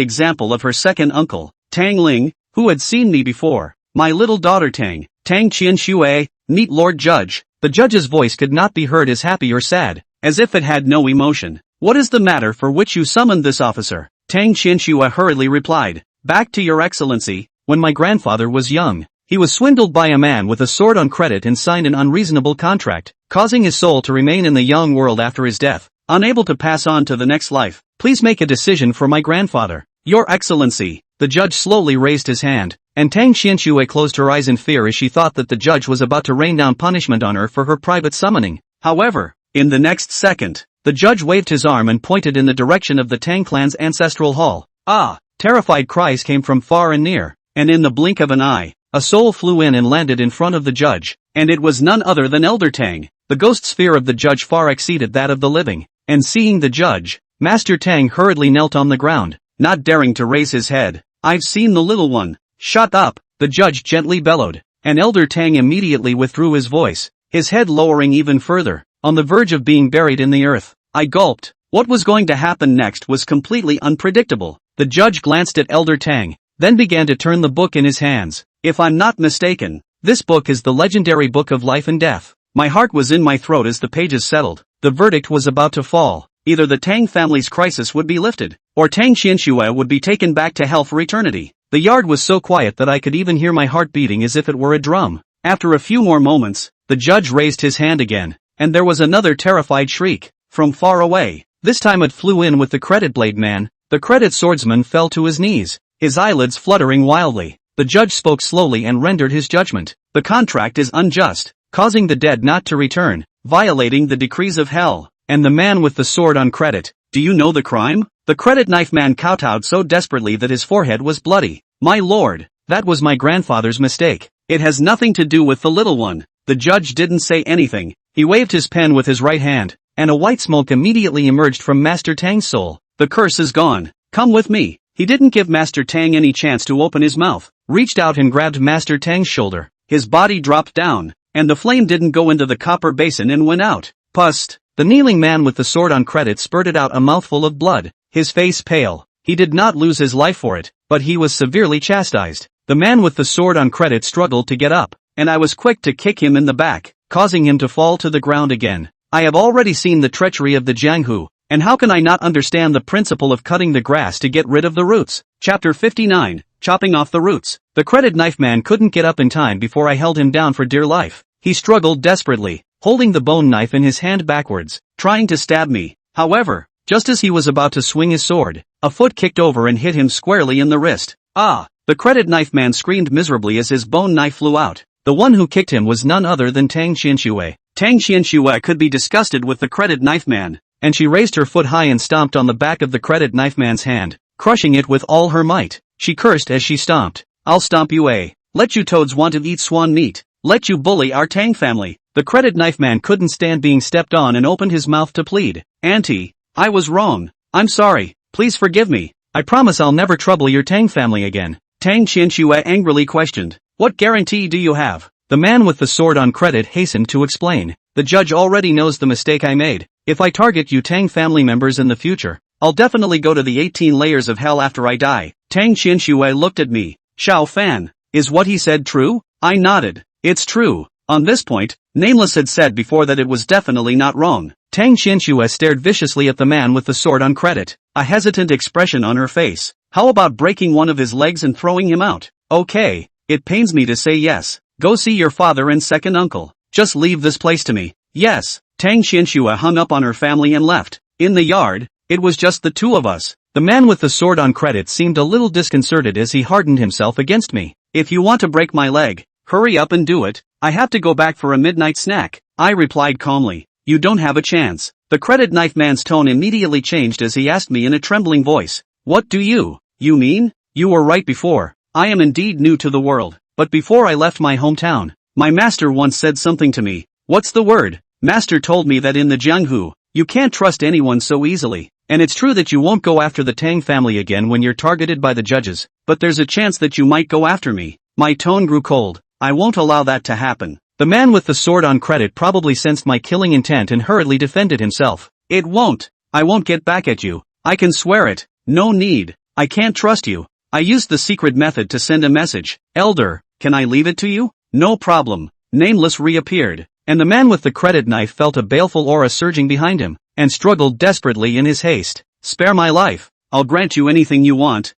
example of her second uncle, Tang Ling, who had seen me before. "My little daughter Tang Qianxue, meet Lord Judge." The judge's voice could not be heard as happy or sad, as if it had no emotion. "What is the matter for which you summoned this officer?" Tang Qianxue hurriedly replied, "Back to your excellency. When my grandfather was young, he was swindled by a man with a sword on credit and signed an unreasonable contract, causing his soul to remain in the young world after his death, unable to pass on to the next life. Please make a decision for my grandfather." "Your excellency." The judge slowly raised his hand, and Tang Qianxue closed her eyes in fear as she thought that the judge was about to rain down punishment on her for her private summoning. However, in the next second, the judge waved his arm and pointed in the direction of the Tang clan's ancestral hall. Ah! Terrified cries came from far and near, and in the blink of an eye, a soul flew in and landed in front of the judge, and it was none other than Elder Tang. The ghost sphere of the judge far exceeded that of the living, and seeing the judge, Master Tang hurriedly knelt on the ground, not daring to raise his head. "I've seen the little one." "Shut up," the judge gently bellowed, and Elder Tang immediately withdrew his voice, his head lowering even further, on the verge of being buried in the earth. I gulped. What was going to happen next was completely unpredictable. The judge glanced at Elder Tang, then began to turn the book in his hands. If I'm not mistaken, this book is the legendary Book of Life and Death. My heart was in my throat as the pages settled. The verdict was about to fall. Either the Tang family's crisis would be lifted, or Tang Qianxue would be taken back to hell for eternity. The yard was so quiet that I could even hear my heart beating as if it were a drum. After a few more moments, the judge raised his hand again, and there was another terrified shriek, from far away. This time it flew in with the credit blade man. The credit swordsman fell to his knees, his eyelids fluttering wildly. The judge spoke slowly and rendered his judgment. The contract is unjust, causing the dead not to return, violating the decrees of hell. And the man with the sword on credit, do you know the crime? The credit knife man kowtowed so desperately that his forehead was bloody. My lord, that was my grandfather's mistake. It has nothing to do with the little one. The judge didn't say anything. He waved his pen with his right hand, and a white smoke immediately emerged from Master Tang's soul. The curse is gone. Come with me. He didn't give Master Tang any chance to open his mouth, reached out and grabbed Master Tang's shoulder. His body dropped down, and the flame didn't go into the copper basin and went out. Pust. The kneeling man with the sword on credit spurted out a mouthful of blood, his face pale. He did not lose his life for it, but he was severely chastised. The man with the sword on credit struggled to get up, and I was quick to kick him in the back, causing him to fall to the ground again. I have already seen the treachery of the Jianghu, and how can I not understand the principle of cutting the grass to get rid of the roots? Chapter 59, Chopping Off the Roots. The credit knife man couldn't get up in time before I held him down for dear life. He struggled desperately, holding the bone knife in his hand backwards, trying to stab me. However, just as he was about to swing his sword, a foot kicked over and hit him squarely in the wrist. Ah! The credit knife man screamed miserably as his bone knife flew out. The one who kicked him was none other than Tang Xianxue. Tang Xianxue could be disgusted with the credit knife man, and she raised her foot high and stomped on the back of the credit knife man's hand, crushing it with all her might. She cursed as she stomped. I'll stomp you, eh? Let you toads want to eat swan meat. Let you bully our Tang family. The credit knife man couldn't stand being stepped on and opened his mouth to plead. Auntie, I was wrong. I'm sorry. Please forgive me. I promise I'll never trouble your Tang family again. Tang Xianxue angrily questioned. What guarantee do you have? The man with the sword on credit hastened to explain. The judge already knows the mistake I made. If I target you Tang family members in the future, I'll definitely go to the 18 layers of hell after I die. Tang Xianxue looked at me. Xiao Fan, is what he said true? I nodded. It's true. On this point, Nameless had said before that it was definitely not wrong. Tang Xianxue stared viciously at the man with the sword on credit, a hesitant expression on her face. How about breaking one of his legs and throwing him out? Okay, it pains me to say yes. Go see your father and second uncle. Just leave this place to me. Yes. Tang Xianxue hung up on her family and left. In the yard, it was just the two of us. The man with the sword on credit seemed a little disconcerted as he hardened himself against me. If you want to break my leg, hurry up and do it. I have to go back for a midnight snack. I replied calmly. You don't have a chance. The credit knife man's tone immediately changed as he asked me in a trembling voice. What do you mean? You were right before. I am indeed new to the world, but before I left my hometown, my master once said something to me. What's the word? Master told me that in the Jianghu, you can't trust anyone so easily, and it's true that you won't go after the Tang family again when you're targeted by the judges, but there's a chance that you might go after me. My tone grew cold. I won't allow that to happen. The man with the sword on credit probably sensed my killing intent and hurriedly defended himself. It won't. I won't get back at you. I can swear it. No need. I can't trust you. I used the secret method to send a message. Elder, can I leave it to you? No problem. Nameless reappeared, and the man with the credit knife felt a baleful aura surging behind him, and struggled desperately in his haste. Spare my life. I'll grant you anything you want.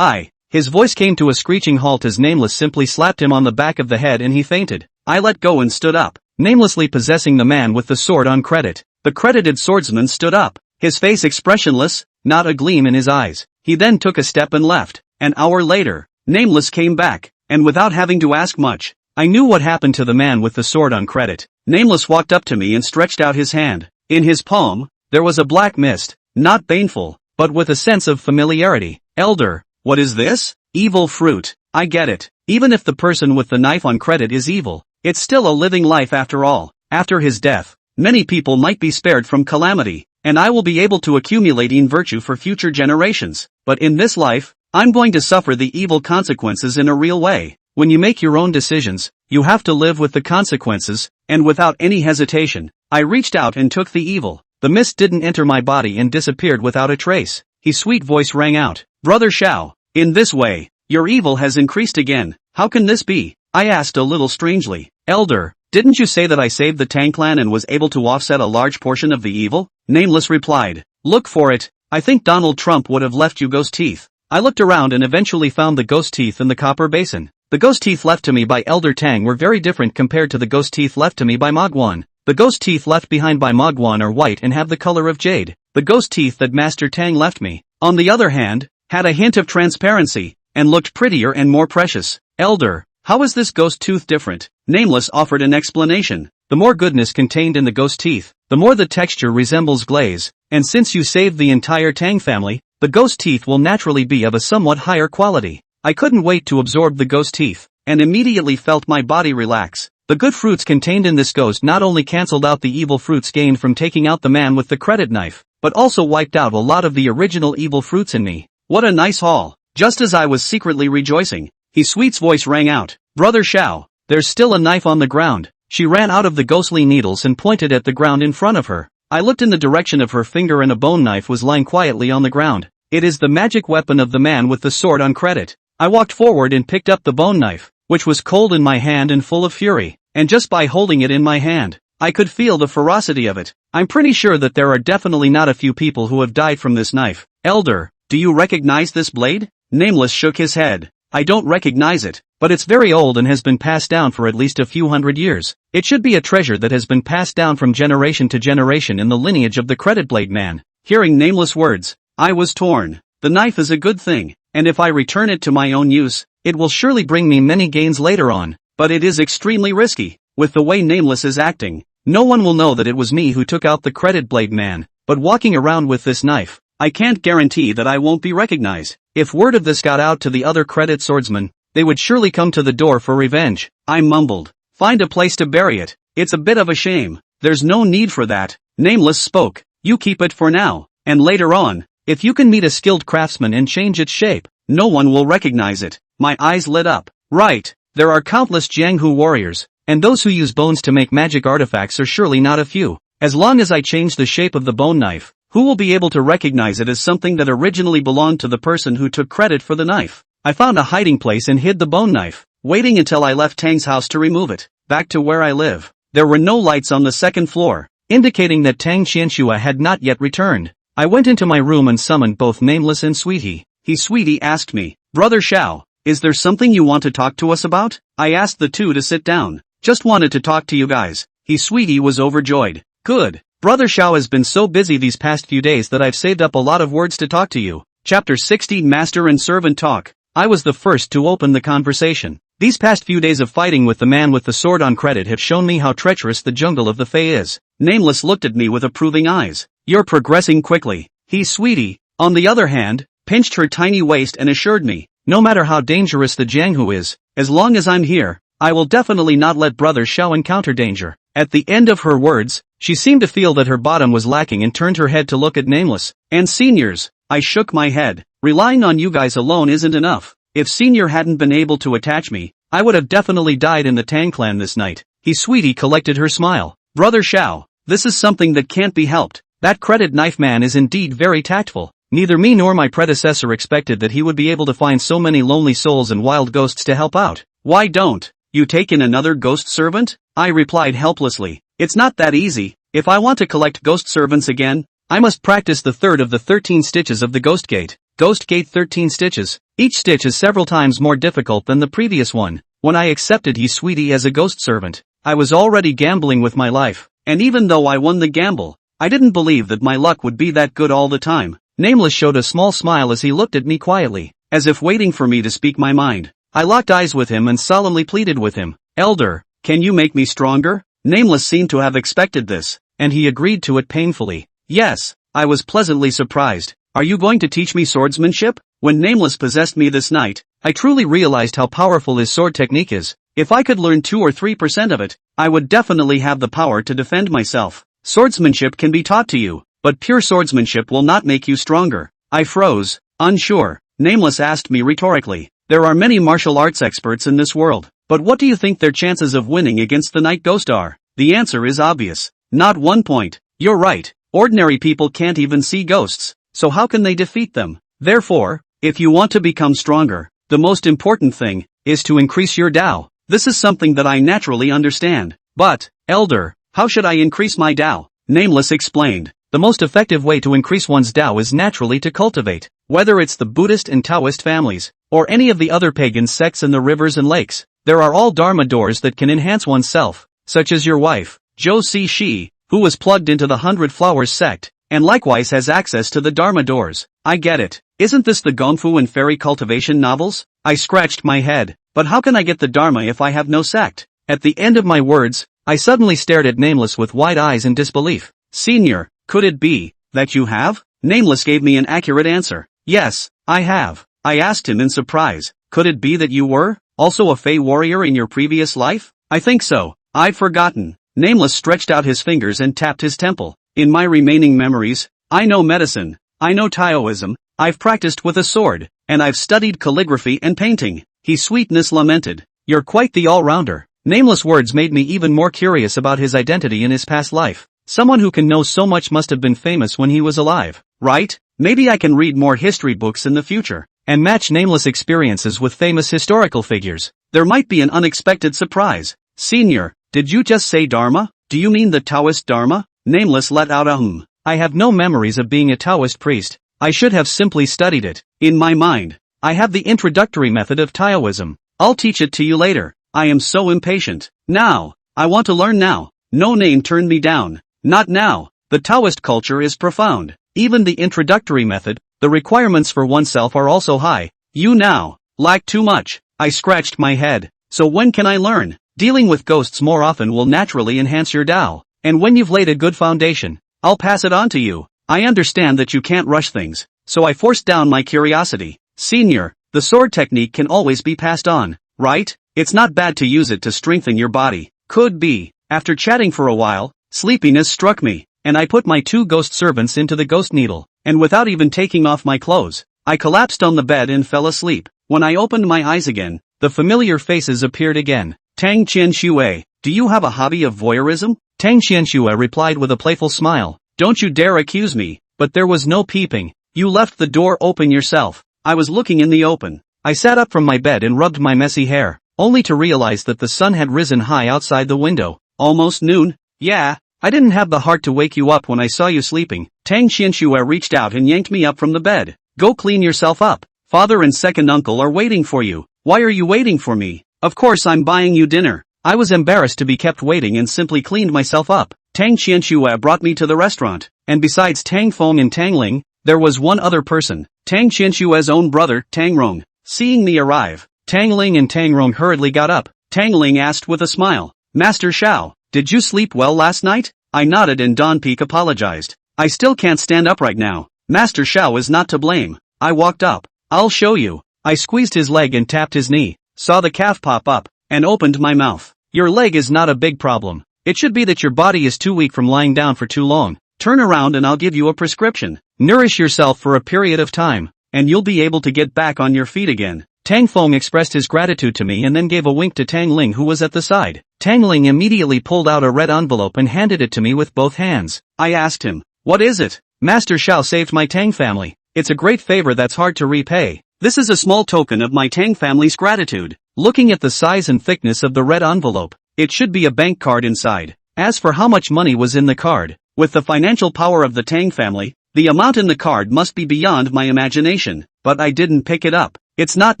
His voice came to a screeching halt as Nameless simply slapped him on the back of the head and he fainted. I let go and stood up, namelessly possessing the man with the sword on credit. The credited swordsman stood up, his face expressionless, not a gleam in his eyes. He then took a step and left. An hour later, Nameless came back, and without having to ask much, I knew what happened to the man with the sword on credit. Nameless walked up to me and stretched out his hand. In his palm, there was a black mist, not baneful, but with a sense of familiarity. Elder, what is this? Evil fruit. I get it. Even if the person with the knife on credit is evil, it's still a living life after all. After his death, many people might be spared from calamity, and I will be able to accumulate virtue for future generations. But in this life, I'm going to suffer the evil consequences in a real way. When you make your own decisions, you have to live with the consequences, and without any hesitation, I reached out and took the evil. The mist didn't enter my body and disappeared without a trace. His sweet voice rang out. Brother Xiao, in this way, your evil has increased again. How can this be? I asked a little strangely. Elder, didn't you say that I saved the Tang clan and was able to offset a large portion of the evil? Nameless replied. Look for it. I think Donald Trump would have left you ghost teeth. I looked around and eventually found the ghost teeth in the copper basin. The ghost teeth left to me by Elder Tang were very different compared to the ghost teeth left to me by Mogwan. The ghost teeth left behind by Mogwan are white and have the color of jade. The ghost teeth that Master Tang left me, on the other hand, had a hint of transparency, and looked prettier and more precious. Elder, how is this ghost tooth different? Nameless offered an explanation. The more goodness contained in the ghost teeth, the more the texture resembles glaze, and since you saved the entire Tang family, the ghost teeth will naturally be of a somewhat higher quality. I couldn't wait to absorb the ghost teeth, and immediately felt my body relax. The good fruits contained in this ghost not only cancelled out the evil fruits gained from taking out the man with the credit knife, but also wiped out a lot of the original evil fruits in me. What a nice haul. Just as I was secretly rejoicing, his sweet's voice rang out. Brother Xiao, there's still a knife on the ground. She ran out of the ghostly needles and pointed at the ground in front of her. I looked in the direction of her finger and a bone knife was lying quietly on the ground. It is the magic weapon of the man with the sword on credit. I walked forward and picked up the bone knife, which was cold in my hand and full of fury, and just by holding it in my hand, I could feel the ferocity of it. I'm pretty sure that there are definitely not a few people who have died from this knife. Elder, do you recognize this blade? Nameless shook his head. I don't recognize it, but it's very old and has been passed down for at least a few hundred years. It should be a treasure that has been passed down from generation to generation in the lineage of the credit blade man. Hearing Nameless words, I was torn. The knife is a good thing, and if I return it to my own use, it will surely bring me many gains later on, but it is extremely risky. With the way Nameless is acting, no one will know that it was me who took out the credit blade man, but walking around with this knife, I can't guarantee that I won't be recognized. If word of this got out to the other credit swordsmen, they would surely come to the door for revenge. I mumbled, find a place to bury it. It's a bit of a shame. There's no need for that. Nameless spoke, you keep it for now, and later on, if you can meet a skilled craftsman and change its shape, no one will recognize it. My eyes lit up. Right, there are countless Jianghu warriors, and those who use bones to make magic artifacts are surely not a few. As long as I change the shape of the bone knife, who will be able to recognize it as something that originally belonged to the person who took credit for the knife? I found a hiding place and hid the bone knife, waiting until I left Tang's house to remove it. Back to where I live, there were no lights on the second floor, indicating that Tang Qianxua had not yet returned. I went into my room and summoned both Nameless and Sweetie. Sweetie asked me, Brother Xiao, is there something you want to talk to us about? I asked the two to sit down. Just wanted to talk to you guys. Sweetie was overjoyed. Good. Brother Xiao has been so busy these past few days that I've saved up a lot of words to talk to you. Chapter 60 Master and Servant Talk. I was the first to open the conversation. These past few days of fighting with the man with the sword on credit have shown me how treacherous the jungle of the Fae is. Nameless looked at me with approving eyes. You're progressing quickly. Sweetie, on the other hand, pinched her tiny waist and assured me, no matter how dangerous the Jianghu is, as long as I'm here, I will definitely not let Brother Xiao encounter danger. At the end of her words, she seemed to feel that her bottom was lacking and turned her head to look at Nameless and Seniors. I shook my head. Relying on you guys alone isn't enough. If Senior hadn't been able to attach me, I would have definitely died in the Tang clan this night. Sweetie collected her smile. Brother Xiao, this is something that can't be helped. That credit knife man is indeed very tactful. Neither me nor my predecessor expected that he would be able to find so many lonely souls and wild ghosts to help out. Why don't you take in another ghost servant? I replied helplessly. It's not that easy. If I want to collect ghost servants again, I must practice the third of the 13 stitches of the Ghost Gate. Ghost Gate 13 stitches. Each stitch is several times more difficult than the previous one. When I accepted Sweetie as a ghost servant, I was already gambling with my life, and even though I won the gamble, I didn't believe that my luck would be that good all the time. Nameless showed a small smile as he looked at me quietly, as if waiting for me to speak my mind. I locked eyes with him and solemnly pleaded with him. Elder, can you make me stronger? Nameless seemed to have expected this, and he agreed to it painfully. Yes, I was pleasantly surprised. Are you going to teach me swordsmanship? When Nameless possessed me this night, I truly realized how powerful his sword technique is. If I could learn 2 or 3% of it, I would definitely have the power to defend myself. Swordsmanship can be taught to you, but pure swordsmanship will not make you stronger. I froze, unsure. Nameless asked me rhetorically. There are many martial arts experts in this world, but what do you think their chances of winning against the Night Ghost are? The answer is obvious. Not 1 point. You're right. Ordinary people can't even see ghosts, so how can they defeat them? Therefore, if you want to become stronger, the most important thing is to increase your Dao. This is something that I naturally understand. But, Elder, how should I increase my Dao? Nameless explained. The most effective way to increase one's Dao is naturally to cultivate. Whether it's the Buddhist and Taoist families, or any of the other pagan sects in the rivers and lakes, there are all Dharma doors that can enhance oneself, such as your wife, Zhou Shi, who was plugged into the 100 Flowers sect, and likewise has access to the Dharma doors. I get it. Isn't this the Gongfu and fairy cultivation novels? I scratched my head. But how can I get the Dharma if I have no sect? At the end of my words, I suddenly stared at Nameless with wide eyes in disbelief. Senior, could it be that you have? Nameless gave me an accurate answer. Yes, I have. I asked him in surprise. Could it be that you were also a Fey warrior in your previous life? I think so. I've forgotten. Nameless stretched out his fingers and tapped his temple. In my remaining memories, I know medicine, I know Taoism, I've practiced with a sword, and I've studied calligraphy and painting. Sweetness lamented. You're quite the all-rounder. Nameless words made me even more curious about his identity in his past life. Someone who can know so much must have been famous when he was alive, right? Maybe I can read more history books in the future, and match nameless experiences with famous historical figures. There might be an unexpected surprise. Senior, did you just say Dharma? Do you mean the Taoist Dharma? Nameless let out a I have no memories of being a Taoist priest. I should have simply studied it. In my mind, I have the introductory method of Taoism. I'll teach it to you later. I am so impatient. Now. I want to learn now. No name turned me down. Not now. The Taoist culture is profound. Even the introductory method, the requirements for oneself are also high. You now lack too much. I scratched my head. So when can I learn? Dealing with ghosts more often will naturally enhance your Tao. And when you've laid a good foundation, I'll pass it on to you. I understand that you can't rush things, so I forced down my curiosity. Senior, the sword technique can always be passed on, right? It's not bad to use it to strengthen your body. Could be. After chatting for a while, sleepiness struck me, and I put my 2 ghost servants into the ghost needle, and without even taking off my clothes, I collapsed on the bed and fell asleep. When I opened my eyes again, the familiar faces appeared again. Tang Qianxue, do you have a hobby of voyeurism? Tang Qianxue replied with a playful smile. Don't you dare accuse me, but there was no peeping. You left the door open yourself. I was looking in the open. I sat up from my bed and rubbed my messy hair, only to realize that the sun had risen high outside the window. Almost noon? Yeah, I didn't have the heart to wake you up when I saw you sleeping. Tang Qianxue reached out and yanked me up from the bed. Go clean yourself up. Father and second uncle are waiting for you. Why are you waiting for me? Of course I'm buying you dinner. I was embarrassed to be kept waiting and simply cleaned myself up. Tang Qianxue brought me to the restaurant, and besides Tang Feng and Tang Ling, there was one other person, Tang Qianxue's own brother, Tang Rong. Seeing me arrive, Tang Ling and Tang Rong hurriedly got up. Tang Ling asked with a smile, Master Xiao, did you sleep well last night? I nodded and Don Peak apologized. I still can't stand up right now. Master Xiao is not to blame. I walked up. I'll show you. I squeezed his leg and tapped his knee, saw the calf pop up, and opened my mouth. Your leg is not a big problem. It should be that your body is too weak from lying down for too long. Turn around and I'll give you a prescription. Nourish yourself for a period of time, and you'll be able to get back on your feet again. Tang Feng expressed his gratitude to me and then gave a wink to Tang Ling who was at the side. Tang Ling immediately pulled out a red envelope and handed it to me with both hands. I asked him, what is it? Master Xiao saved my Tang family. It's a great favor that's hard to repay. This is a small token of my Tang family's gratitude. Looking at the size and thickness of the red envelope, it should be a bank card inside. As for how much money was in the card, with the financial power of the Tang family, the amount in the card must be beyond my imagination, but I didn't pick it up. It's not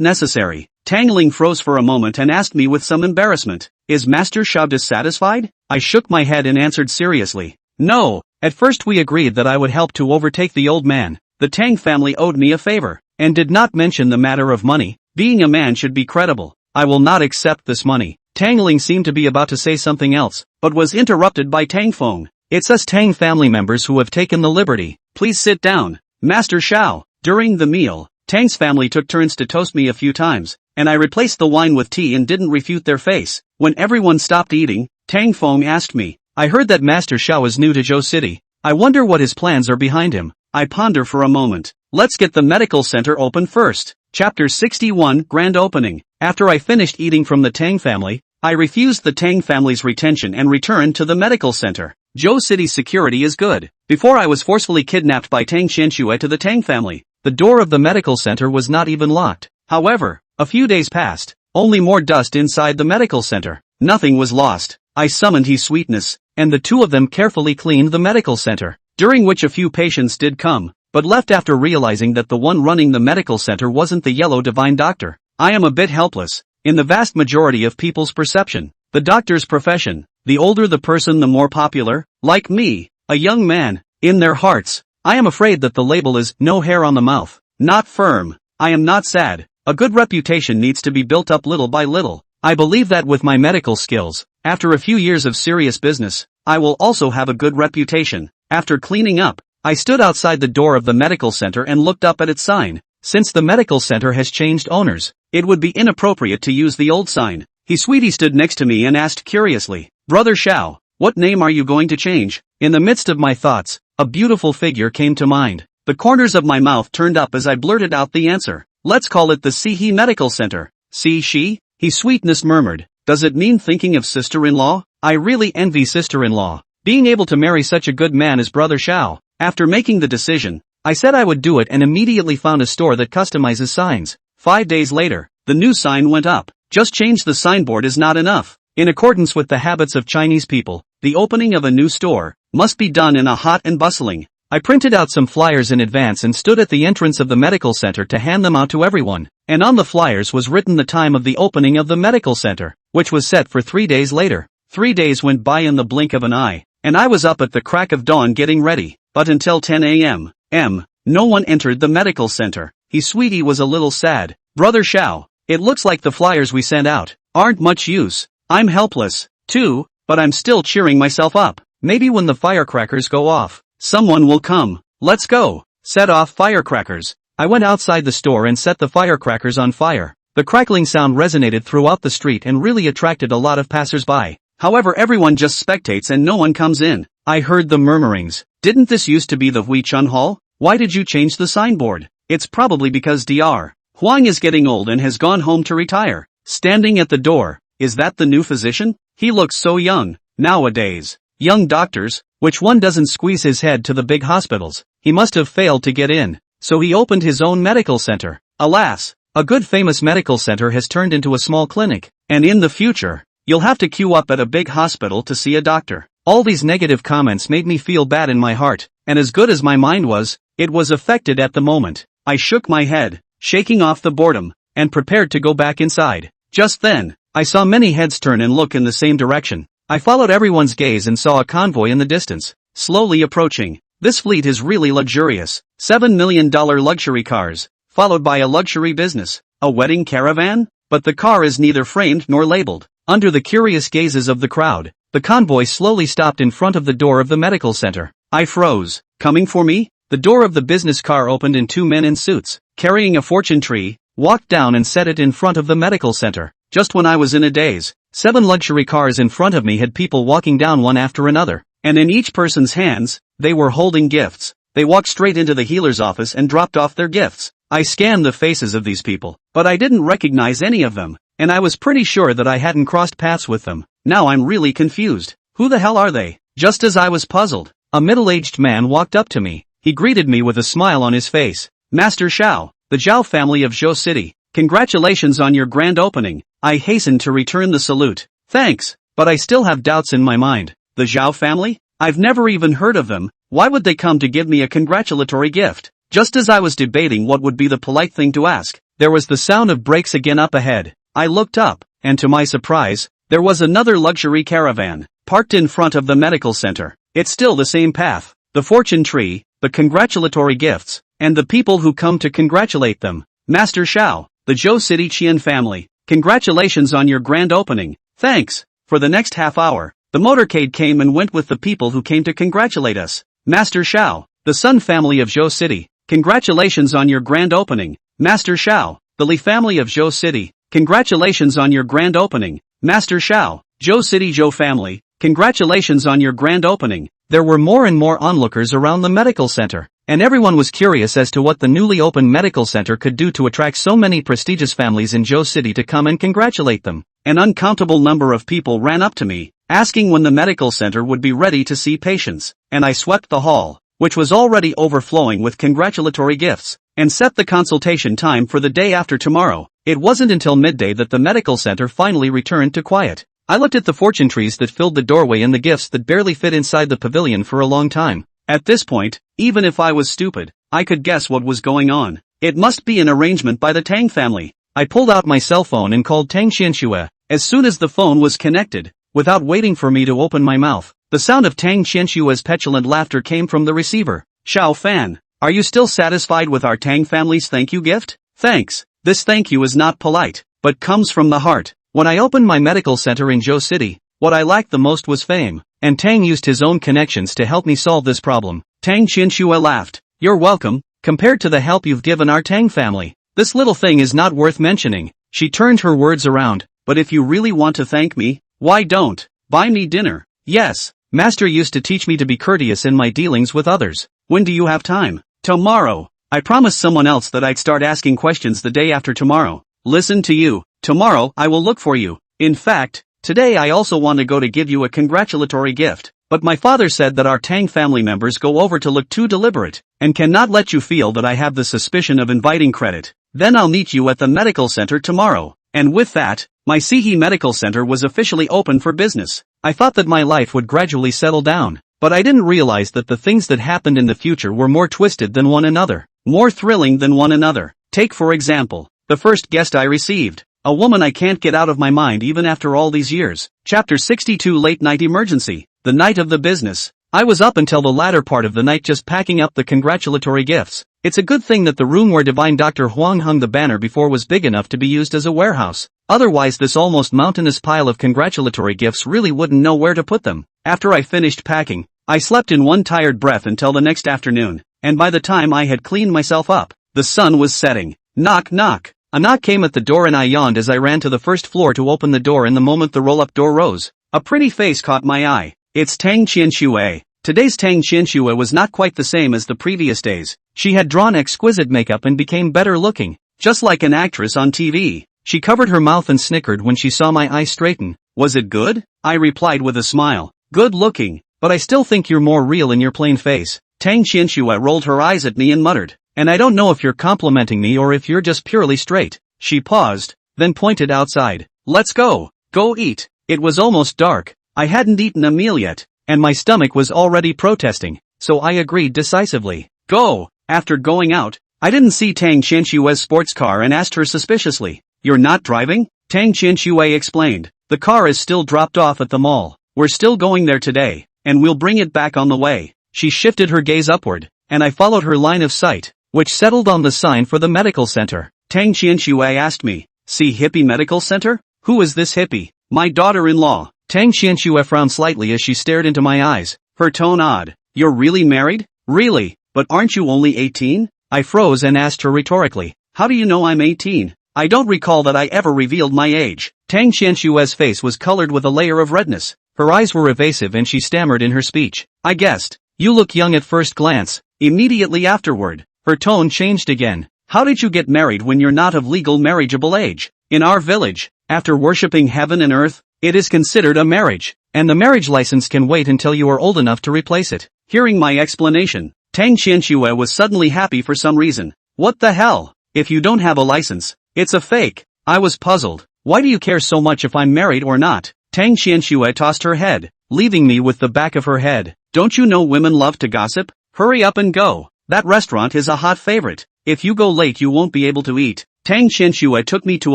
necessary. Tang Ling froze for a moment and asked me with some embarrassment, is Master Xiao dissatisfied? I shook my head and answered seriously, no. At first we agreed that I would help to overtake the old man. The Tang family owed me a favor, and did not mention the matter of money. Being a man should be credible. I will not accept this money. Tang Ling seemed to be about to say something else, but was interrupted by Tang Feng. It's us Tang family members who have taken the liberty. Please sit down, Master Xiao. During the meal, Tang's family took turns to toast me a few times, and I replaced the wine with tea and didn't refute their face. When everyone stopped eating, Tang Feng asked me, I heard that Master Xiao is new to Zhou City. I wonder what his plans are behind him. I ponder for a moment. Let's get the medical center open first. Chapter 61, Grand Opening. After I finished eating from the Tang family, I refused the Tang family's retention and returned to the medical center. Zhou City's security is good. Before I was forcefully kidnapped by Tang Qianxue to the Tang family, the door of the medical center was not even locked. However, a few days passed, only more dust inside the medical center. Nothing was lost. I summoned his sweetness, and the two of them carefully cleaned the medical center, during which a few patients did come, but left after realizing that the one running the medical center wasn't the yellow divine doctor. I am a bit helpless. In the vast majority of people's perception, the doctor's profession, the older the person the more popular, like me, a young man, in their hearts. I am afraid that the label is no hair on the mouth, not firm. I am not sad. A good reputation needs to be built up little by little. I believe that with my medical skills, after a few years of serious business, I will also have a good reputation. After cleaning up, I stood outside the door of the medical center and looked up at its sign. Since the medical center has changed owners, it would be inappropriate to use the old sign. Sweetie stood next to me and asked curiously, Brother Xiao, what name are you going to change? In the midst of my thoughts, a beautiful figure came to mind. The corners of my mouth turned up as I blurted out the answer. Let's call it the Sihi Medical Center. See she? His sweetness murmured. Does it mean thinking of sister-in-law? I really envy sister-in-law. being able to marry such a good man as Brother Xiao. After making the decision, I said I would do it and immediately found a store that customizes signs. 5 days later, the new sign went up. Just change the signboard is not enough. In accordance with the habits of Chinese people, the opening of a new store must be done in a hot and bustling. I printed out some flyers in advance and stood at the entrance of the medical center to hand them out to everyone. And on the flyers was written the time of the opening of the medical center, which was set for 3 days later. 3 days went by in the blink of an eye, and I was up at the crack of dawn getting ready. But until 10 a.m., no one entered the medical center. Sweetie was a little sad. Brother Xiao, it looks like the flyers we sent out aren't much use. I'm helpless, too, but I'm still cheering myself up. Maybe when the firecrackers go off, someone will come. Let's go. Set off firecrackers. I went outside the store and set the firecrackers on fire. The crackling sound resonated throughout the street and really attracted a lot of passers-by. However, everyone just spectates and no one comes in. I heard the murmurings. Didn't this used to be the Hui Chun Hall? Why did you change the signboard? It's probably because Dr. Huang is getting old and has gone home to retire. Standing at the door, is that the new physician? He looks so young. Nowadays, young doctors, which one doesn't squeeze his head to the big hospitals? He must have failed to get in, so he opened his own medical center. Alas, a good famous medical center has turned into a small clinic, and in the future, you'll have to queue up at a big hospital to see a doctor. All these negative comments made me feel bad in my heart, and as good as my mind was, it was affected at the moment. I shook my head, shaking off the boredom, and prepared to go back inside. Just then, I saw many heads turn and look in the same direction. I followed everyone's gaze and saw a convoy in the distance, slowly approaching. This fleet is really luxurious. $7 million luxury cars, followed by a luxury business, a wedding caravan? But the car is neither framed nor labeled. Under the curious gazes of the crowd, the convoy slowly stopped in front of the door of the medical center. I froze. Coming for me? The door of the business car opened and 2 men in suits, carrying a fortune tree, walked down and set it in front of the medical center. Just when I was in a daze, 7 luxury cars in front of me had people walking down one after another, and in each person's hands, they were holding gifts. They walked straight into the healer's office and dropped off their gifts. I scanned the faces of these people, but I didn't recognize any of them, and I was pretty sure that I hadn't crossed paths with them. Now I'm really confused. Who the hell are they? Just as I was puzzled, a middle-aged man walked up to me. He greeted me with a smile on his face. Master Xiao, the Zhao family of Zhou City. Congratulations on your grand opening. I hastened to return the salute. Thanks, but I still have doubts in my mind. The Zhao family? I've never even heard of them. Why would they come to give me a congratulatory gift? Just as I was debating what would be the polite thing to ask, there was the sound of brakes again up ahead. I looked up, and to my surprise, there was another luxury caravan, parked in front of the medical center. It's still the same path. The fortune tree, the congratulatory gifts, and the people who come to congratulate them. Master Xiao, the Zhou City Qian family. Congratulations on your grand opening. Thanks. For the next half hour, the motorcade came and went with the people who came to congratulate us. Master Xiao, the Sun family of Zhou City. Congratulations on your grand opening. Master Xiao, the Li family of Zhou City. Congratulations on your grand opening. Master Xiao, Zhou City Zhou family. Congratulations on your grand opening. There were more and more onlookers around the medical center, and everyone was curious as to what the newly opened medical center could do to attract so many prestigious families in Zhou City to come and congratulate them. An uncountable number of people ran up to me, asking when the medical center would be ready to see patients, and I swept the hall, which was already overflowing with congratulatory gifts, and set the consultation time for the day after tomorrow. It wasn't until midday that the medical center finally returned to quiet. I looked at the fortune trees that filled the doorway and the gifts that barely fit inside the pavilion for a long time. At this point, even if I was stupid, I could guess what was going on. It must be an arrangement by the Tang family. I pulled out my cell phone and called Tang Xianxue. As soon as the phone was connected, without waiting for me to open my mouth, the sound of Tang Xianxue's petulant laughter came from the receiver. Xiao Fan, are you still satisfied with our Tang family's thank you gift? Thanks. This thank you is not polite, but comes from the heart. When I opened my medical center in Zhou City, what I lacked the most was fame, and Tang used his own connections to help me solve this problem. Tang Xianxue laughed. You're welcome. Compared to the help you've given our Tang family, this little thing is not worth mentioning. She turned her words around. But if you really want to thank me, why don't buy me dinner? Yes, Master used to teach me to be courteous in my dealings with others. When do you have time? Tomorrow. I promised someone else that I'd start asking questions the day after tomorrow. Listen to you. Tomorrow I will look for you. In fact, today I also want to go to give you a congratulatory gift. but my father said that our Tang family members go over to look too deliberate, and cannot let you feel that I have the suspicion of inviting credit. Then I'll meet you at the medical center tomorrow. And with that, my Sihi Medical Center was officially open for business. I thought that my life would gradually settle down, but I didn't realize that the things that happened in the future were more twisted than one another, more thrilling than one another. Take for example, the first guest I received, a woman I can't get out of my mind even after all these years. Chapter 62 Late Night Emergency, the night of the business. I was up until the latter part of the night just packing up the congratulatory gifts. It's a good thing that the room where Divine Dr. Huang hung the banner before was big enough to be used as a warehouse. Otherwise this almost mountainous pile of congratulatory gifts really wouldn't know where to put them. After I finished packing, I slept in one tired breath until the next afternoon, and by the time I had cleaned myself up, the sun was setting. Knock knock. A knock came at the door and I yawned as I ran to the first floor to open the door, and the moment the roll-up door rose, a pretty face caught my eye. It's Tang Qianxue. Today's Tang Qianxue was not quite the same as the previous days. She had drawn exquisite makeup and became better looking, just like an actress on TV. She covered her mouth and snickered when she saw my eyes straighten. Was it good? I replied with a smile. Good looking, but I still think you're more real in your plain face. Tang Qianxue rolled her eyes at me and muttered, and I don't know if you're complimenting me or if you're just purely straight. She paused, then pointed outside. Let's go. Go eat. It was almost dark. I hadn't eaten a meal yet, and my stomach was already protesting, so I agreed decisively. Go. After going out, I didn't see Tang Qianxue's sports car and asked her suspiciously, "You're not driving?" Tang Qianxue explained, "The car is still dropped off at the mall. We're still going there today, and we'll bring it back on the way." She shifted her gaze upward, and I followed her line of sight, which settled on the sign for the medical center. Tang Qianxue asked me, "See Hippie Medical Center? Who is this hippie?" "My daughter-in-law." Tang Qianxue frowned slightly as she stared into my eyes, her tone odd. "You're really married?" "Really, but aren't you only 18? I froze and asked her rhetorically, "How do you know I'm 18? I don't recall that I ever revealed my age." Tang Qianxue's face was colored with a layer of redness. Her eyes were evasive and she stammered in her speech. "I guessed. You look young at first glance." Immediately afterward, her tone changed again. "How did you get married when you're not of legal marriageable age? In our village, after worshipping heaven and earth, it is considered a marriage, and the marriage license can wait until you are old enough to replace it." Hearing my explanation, Tang Qianxue was suddenly happy for some reason. "What the hell? If you don't have a license, it's a fake." I was puzzled. "Why do you care so much if I'm married or not?" Tang Qianxue tossed her head, leaving me with the back of her head. "Don't you know women love to gossip? Hurry up and go. That restaurant is a hot favorite. If you go late you won't be able to eat." Tang Qianxue took me to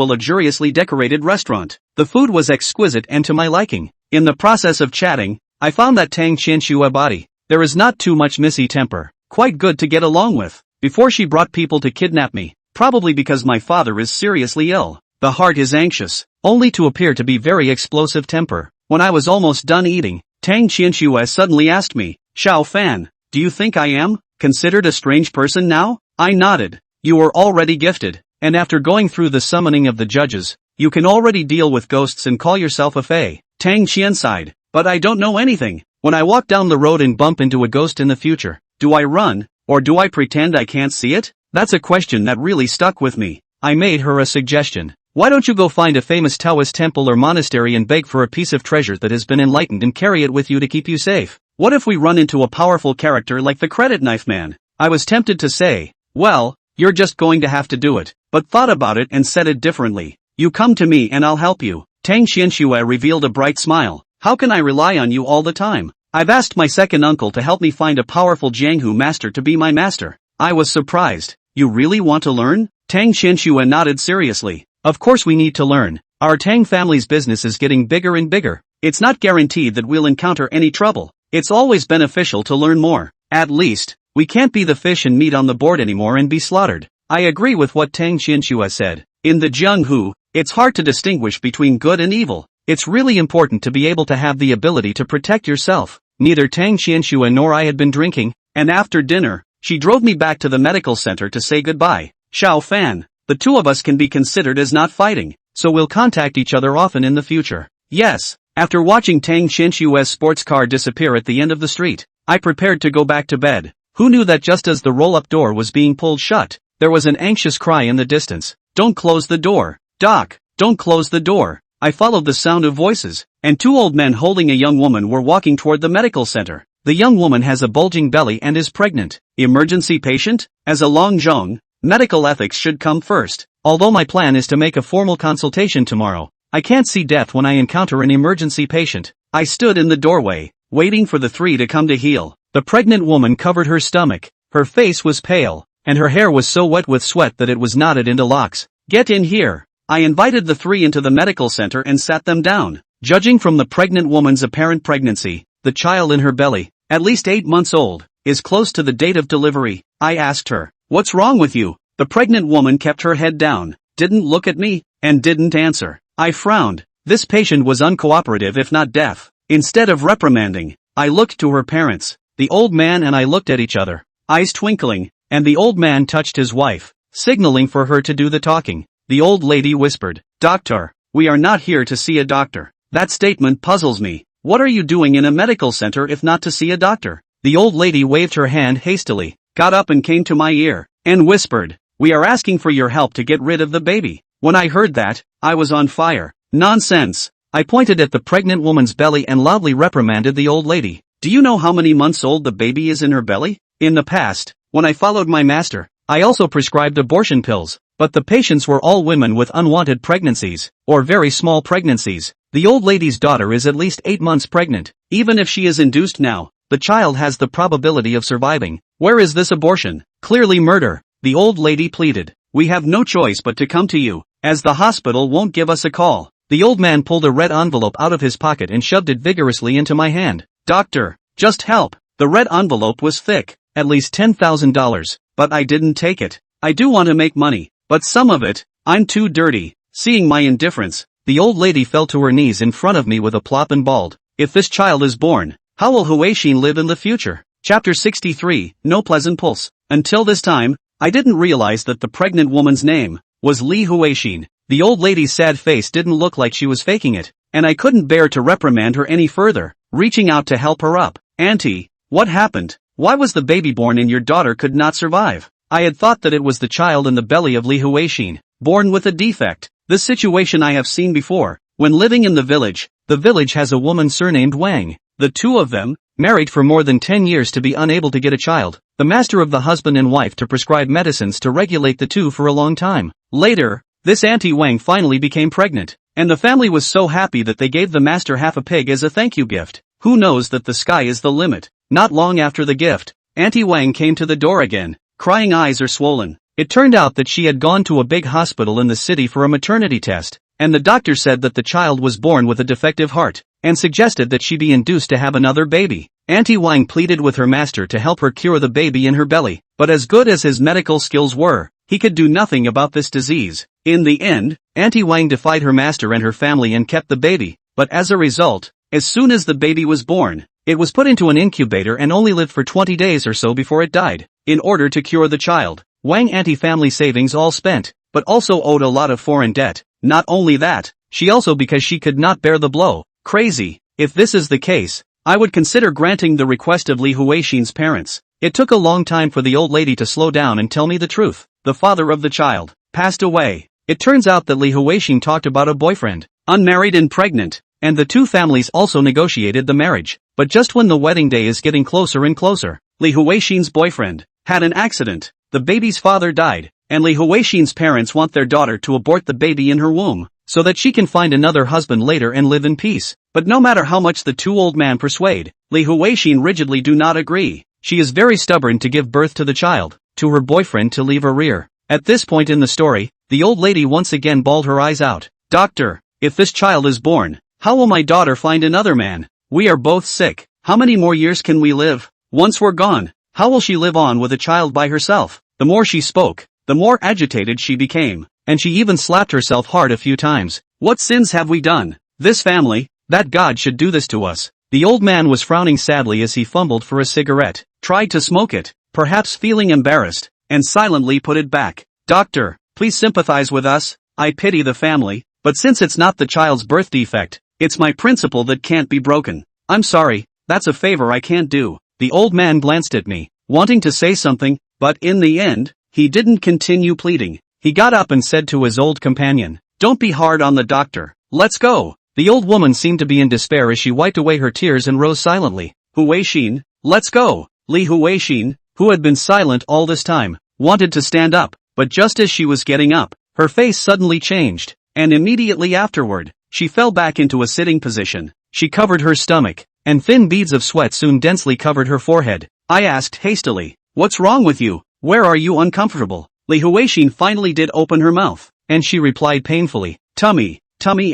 a luxuriously decorated restaurant. The food was exquisite and to my liking. In the process of chatting, I found that Tang Qianxue body, there is not too much missy temper, quite good to get along with. Before she brought people to kidnap me, probably because my father is seriously ill. The heart is anxious, only to appear to be very explosive temper. When I was almost done eating, Tang Qianxue suddenly asked me, "Xiao Fan, do you think I am considered a strange person now?" I nodded. "You were already gifted, and after going through the summoning of the judges, you can already deal with ghosts and call yourself a fae." Tang Qian sighed. "But I don't know anything. When I walk down the road and bump into a ghost in the future, do I run, or do I pretend I can't see it?" That's a question that really stuck with me. I made her a suggestion. "Why don't you go find a famous Taoist temple or monastery and beg for a piece of treasure that has been enlightened and carry it with you to keep you safe? What if we run into a powerful character like the Credit Knife Man?" I was tempted to say, "Well, you're just going to have to do it," but thought about it and said it differently. "You come to me and I'll help you." Tang Qianxue revealed a bright smile. "How can I rely on you all the time? I've asked my second uncle to help me find a powerful Jianghu master to be my master." I was surprised. "You really want to learn?" Tang Qianxue nodded seriously. "Of course we need to learn. Our Tang family's business is getting bigger and bigger. It's not guaranteed that we'll encounter any trouble. It's always beneficial to learn more. At least, we can't be the fish and meat on the board anymore and be slaughtered." I agree with what Tang Qianxue said. In the Jianghu, it's hard to distinguish between good and evil. It's really important to be able to have the ability to protect yourself. Neither Tang Qianxue nor I had been drinking, and after dinner, she drove me back to the medical center to say goodbye. "Xiao Fan, the two of us can be considered as not fighting, so we'll contact each other often in the future." "Yes." After watching Tang Qianxue's sports car disappear at the end of the street, I prepared to go back to bed. Who knew that just as the roll-up door was being pulled shut, there was an anxious cry in the distance. "Don't close the door. Doc, don't close the door." I followed the sound of voices, and two old men holding a young woman were walking toward the medical center. The young woman has a bulging belly and is pregnant. Emergency patient? As a Longjong, medical ethics should come first. Although my plan is to make a formal consultation tomorrow, I can't see death when I encounter an emergency patient. I stood in the doorway, waiting for the three to come to heel. The pregnant woman covered her stomach, her face was pale, and her hair was so wet with sweat that it was knotted into locks. Get in here. I invited the three into the medical center and sat them down. Judging from the pregnant woman's apparent pregnancy, the child in her belly, at least 8 months old, is close to the date of delivery. I asked her, "What's wrong with you?" The pregnant woman kept her head down, didn't look at me, and didn't answer. I frowned. This patient was uncooperative if not deaf. Instead of reprimanding, I looked to her parents. The old man and I looked at each other, eyes twinkling, and the old man touched his wife, signaling for her to do the talking. The old lady whispered, "Doctor, we are not here to see a doctor." That statement puzzles me. What are you doing in a medical center if not to see a doctor? The old lady waved her hand hastily, got up and came to my ear, and whispered, "We are asking for your help to get rid of the baby." When I heard that, I was on fire. Nonsense! I pointed at the pregnant woman's belly and loudly reprimanded the old lady. Do you know how many months old the baby is in her belly? In the past, when I followed my master, I also prescribed abortion pills, but the patients were all women with unwanted pregnancies, or very small pregnancies. The old lady's daughter is at least 8 months pregnant. Even if she is induced now, the child has the probability of surviving. Where is this abortion? Clearly murder. The old lady pleaded. We have no choice but to come to you, as the hospital won't give us a call. The old man pulled a red envelope out of his pocket and shoved it vigorously into my hand. Doctor, just help. The red envelope was thick, at least $10,000, but I didn't take it. I do want to make money, but some of it, I'm too dirty. Seeing my indifference, the old lady fell to her knees in front of me with a plop and bawled, "If this child is born, how will Huaixin live in the future?" Chapter 63, No Pleasant Pulse. Until this time, I didn't realize that the pregnant woman's name was Li Huaixin. The old lady's sad face didn't look like she was faking it, and I couldn't bear to reprimand her any further. Reaching out to help her up, "Auntie, what happened? Why was the baby born and your daughter could not survive?" I had thought that it was the child in the belly of Li Huaixin, born with a defect. This situation I have seen before. When living in the village has a woman surnamed Wang. The two of them, married for more than 10 years to be unable to get a child, the master of the husband and wife to prescribe medicines to regulate the two for a long time. Later, this Auntie Wang finally became pregnant, and the family was so happy that they gave the master half a pig as a thank you gift. Who knows that the sky is the limit? Not long after the gift, Auntie Wang came to the door again, crying eyes are swollen. It turned out that she had gone to a big hospital in the city for a maternity test, and the doctor said that the child was born with a defective heart, and suggested that she be induced to have another baby. Auntie Wang pleaded with her master to help her cure the baby in her belly, but as good as his medical skills were, he could do nothing about this disease. In the end, Auntie Wang defied her master and her family and kept the baby, but as a result, as soon as the baby was born, it was put into an incubator and only lived for 20 days or so before it died. In order to cure the child, Wang Auntie family savings all spent, but also owed a lot of foreign debt. Not only that, she also because she could not bear the blow. Crazy. If this is the case, I would consider granting the request of Li Huaixin's parents. It took a long time for the old lady to slow down and tell me the truth. The father of the child passed away. It turns out that Li Huaixin talked about a boyfriend, unmarried and pregnant, and the two families also negotiated the marriage. But just when the wedding day is getting closer and closer, Li Huaixin's boyfriend had an accident. The baby's father died, and Li Huaixin's parents want their daughter to abort the baby in her womb, so that she can find another husband later and live in peace. But no matter how much the two old men persuade, Li Huaixin rigidly do not agree. She is very stubborn to give birth to the child, to her boyfriend to leave a rear. At this point in the story, the old lady once again bawled her eyes out. "Doctor, if this child is born, how will my daughter find another man? We are both sick. How many more years can we live? Once we're gone, how will she live on with a child by herself?" The more she spoke, the more agitated she became, and she even slapped herself hard a few times. "What sins have we done? This family, that God should do this to us." The old man was frowning sadly as he fumbled for a cigarette, tried to smoke it, perhaps feeling embarrassed, and silently put it back. "Doctor, please sympathize with us. I pity the family, but since it's not the child's birth defect, it's my principle that can't be broken. I'm sorry, that's a favor I can't do." The old man glanced at me, wanting to say something, but in the end, he didn't continue pleading. He got up and said to his old companion, "Don't be hard on the doctor. let's go. The old woman seemed to be in despair as she wiped away her tears and rose silently. Huixin, let's go. Li Huixin, who had been silent all this time, wanted to stand up, but just as she was getting up, her face suddenly changed, and immediately afterward, she fell back into a sitting position. She covered her stomach, and thin beads of sweat soon densely covered her forehead. I asked hastily, what's wrong with you? Where are you uncomfortable? Li Huixin finally did open her mouth, and she replied painfully, tummy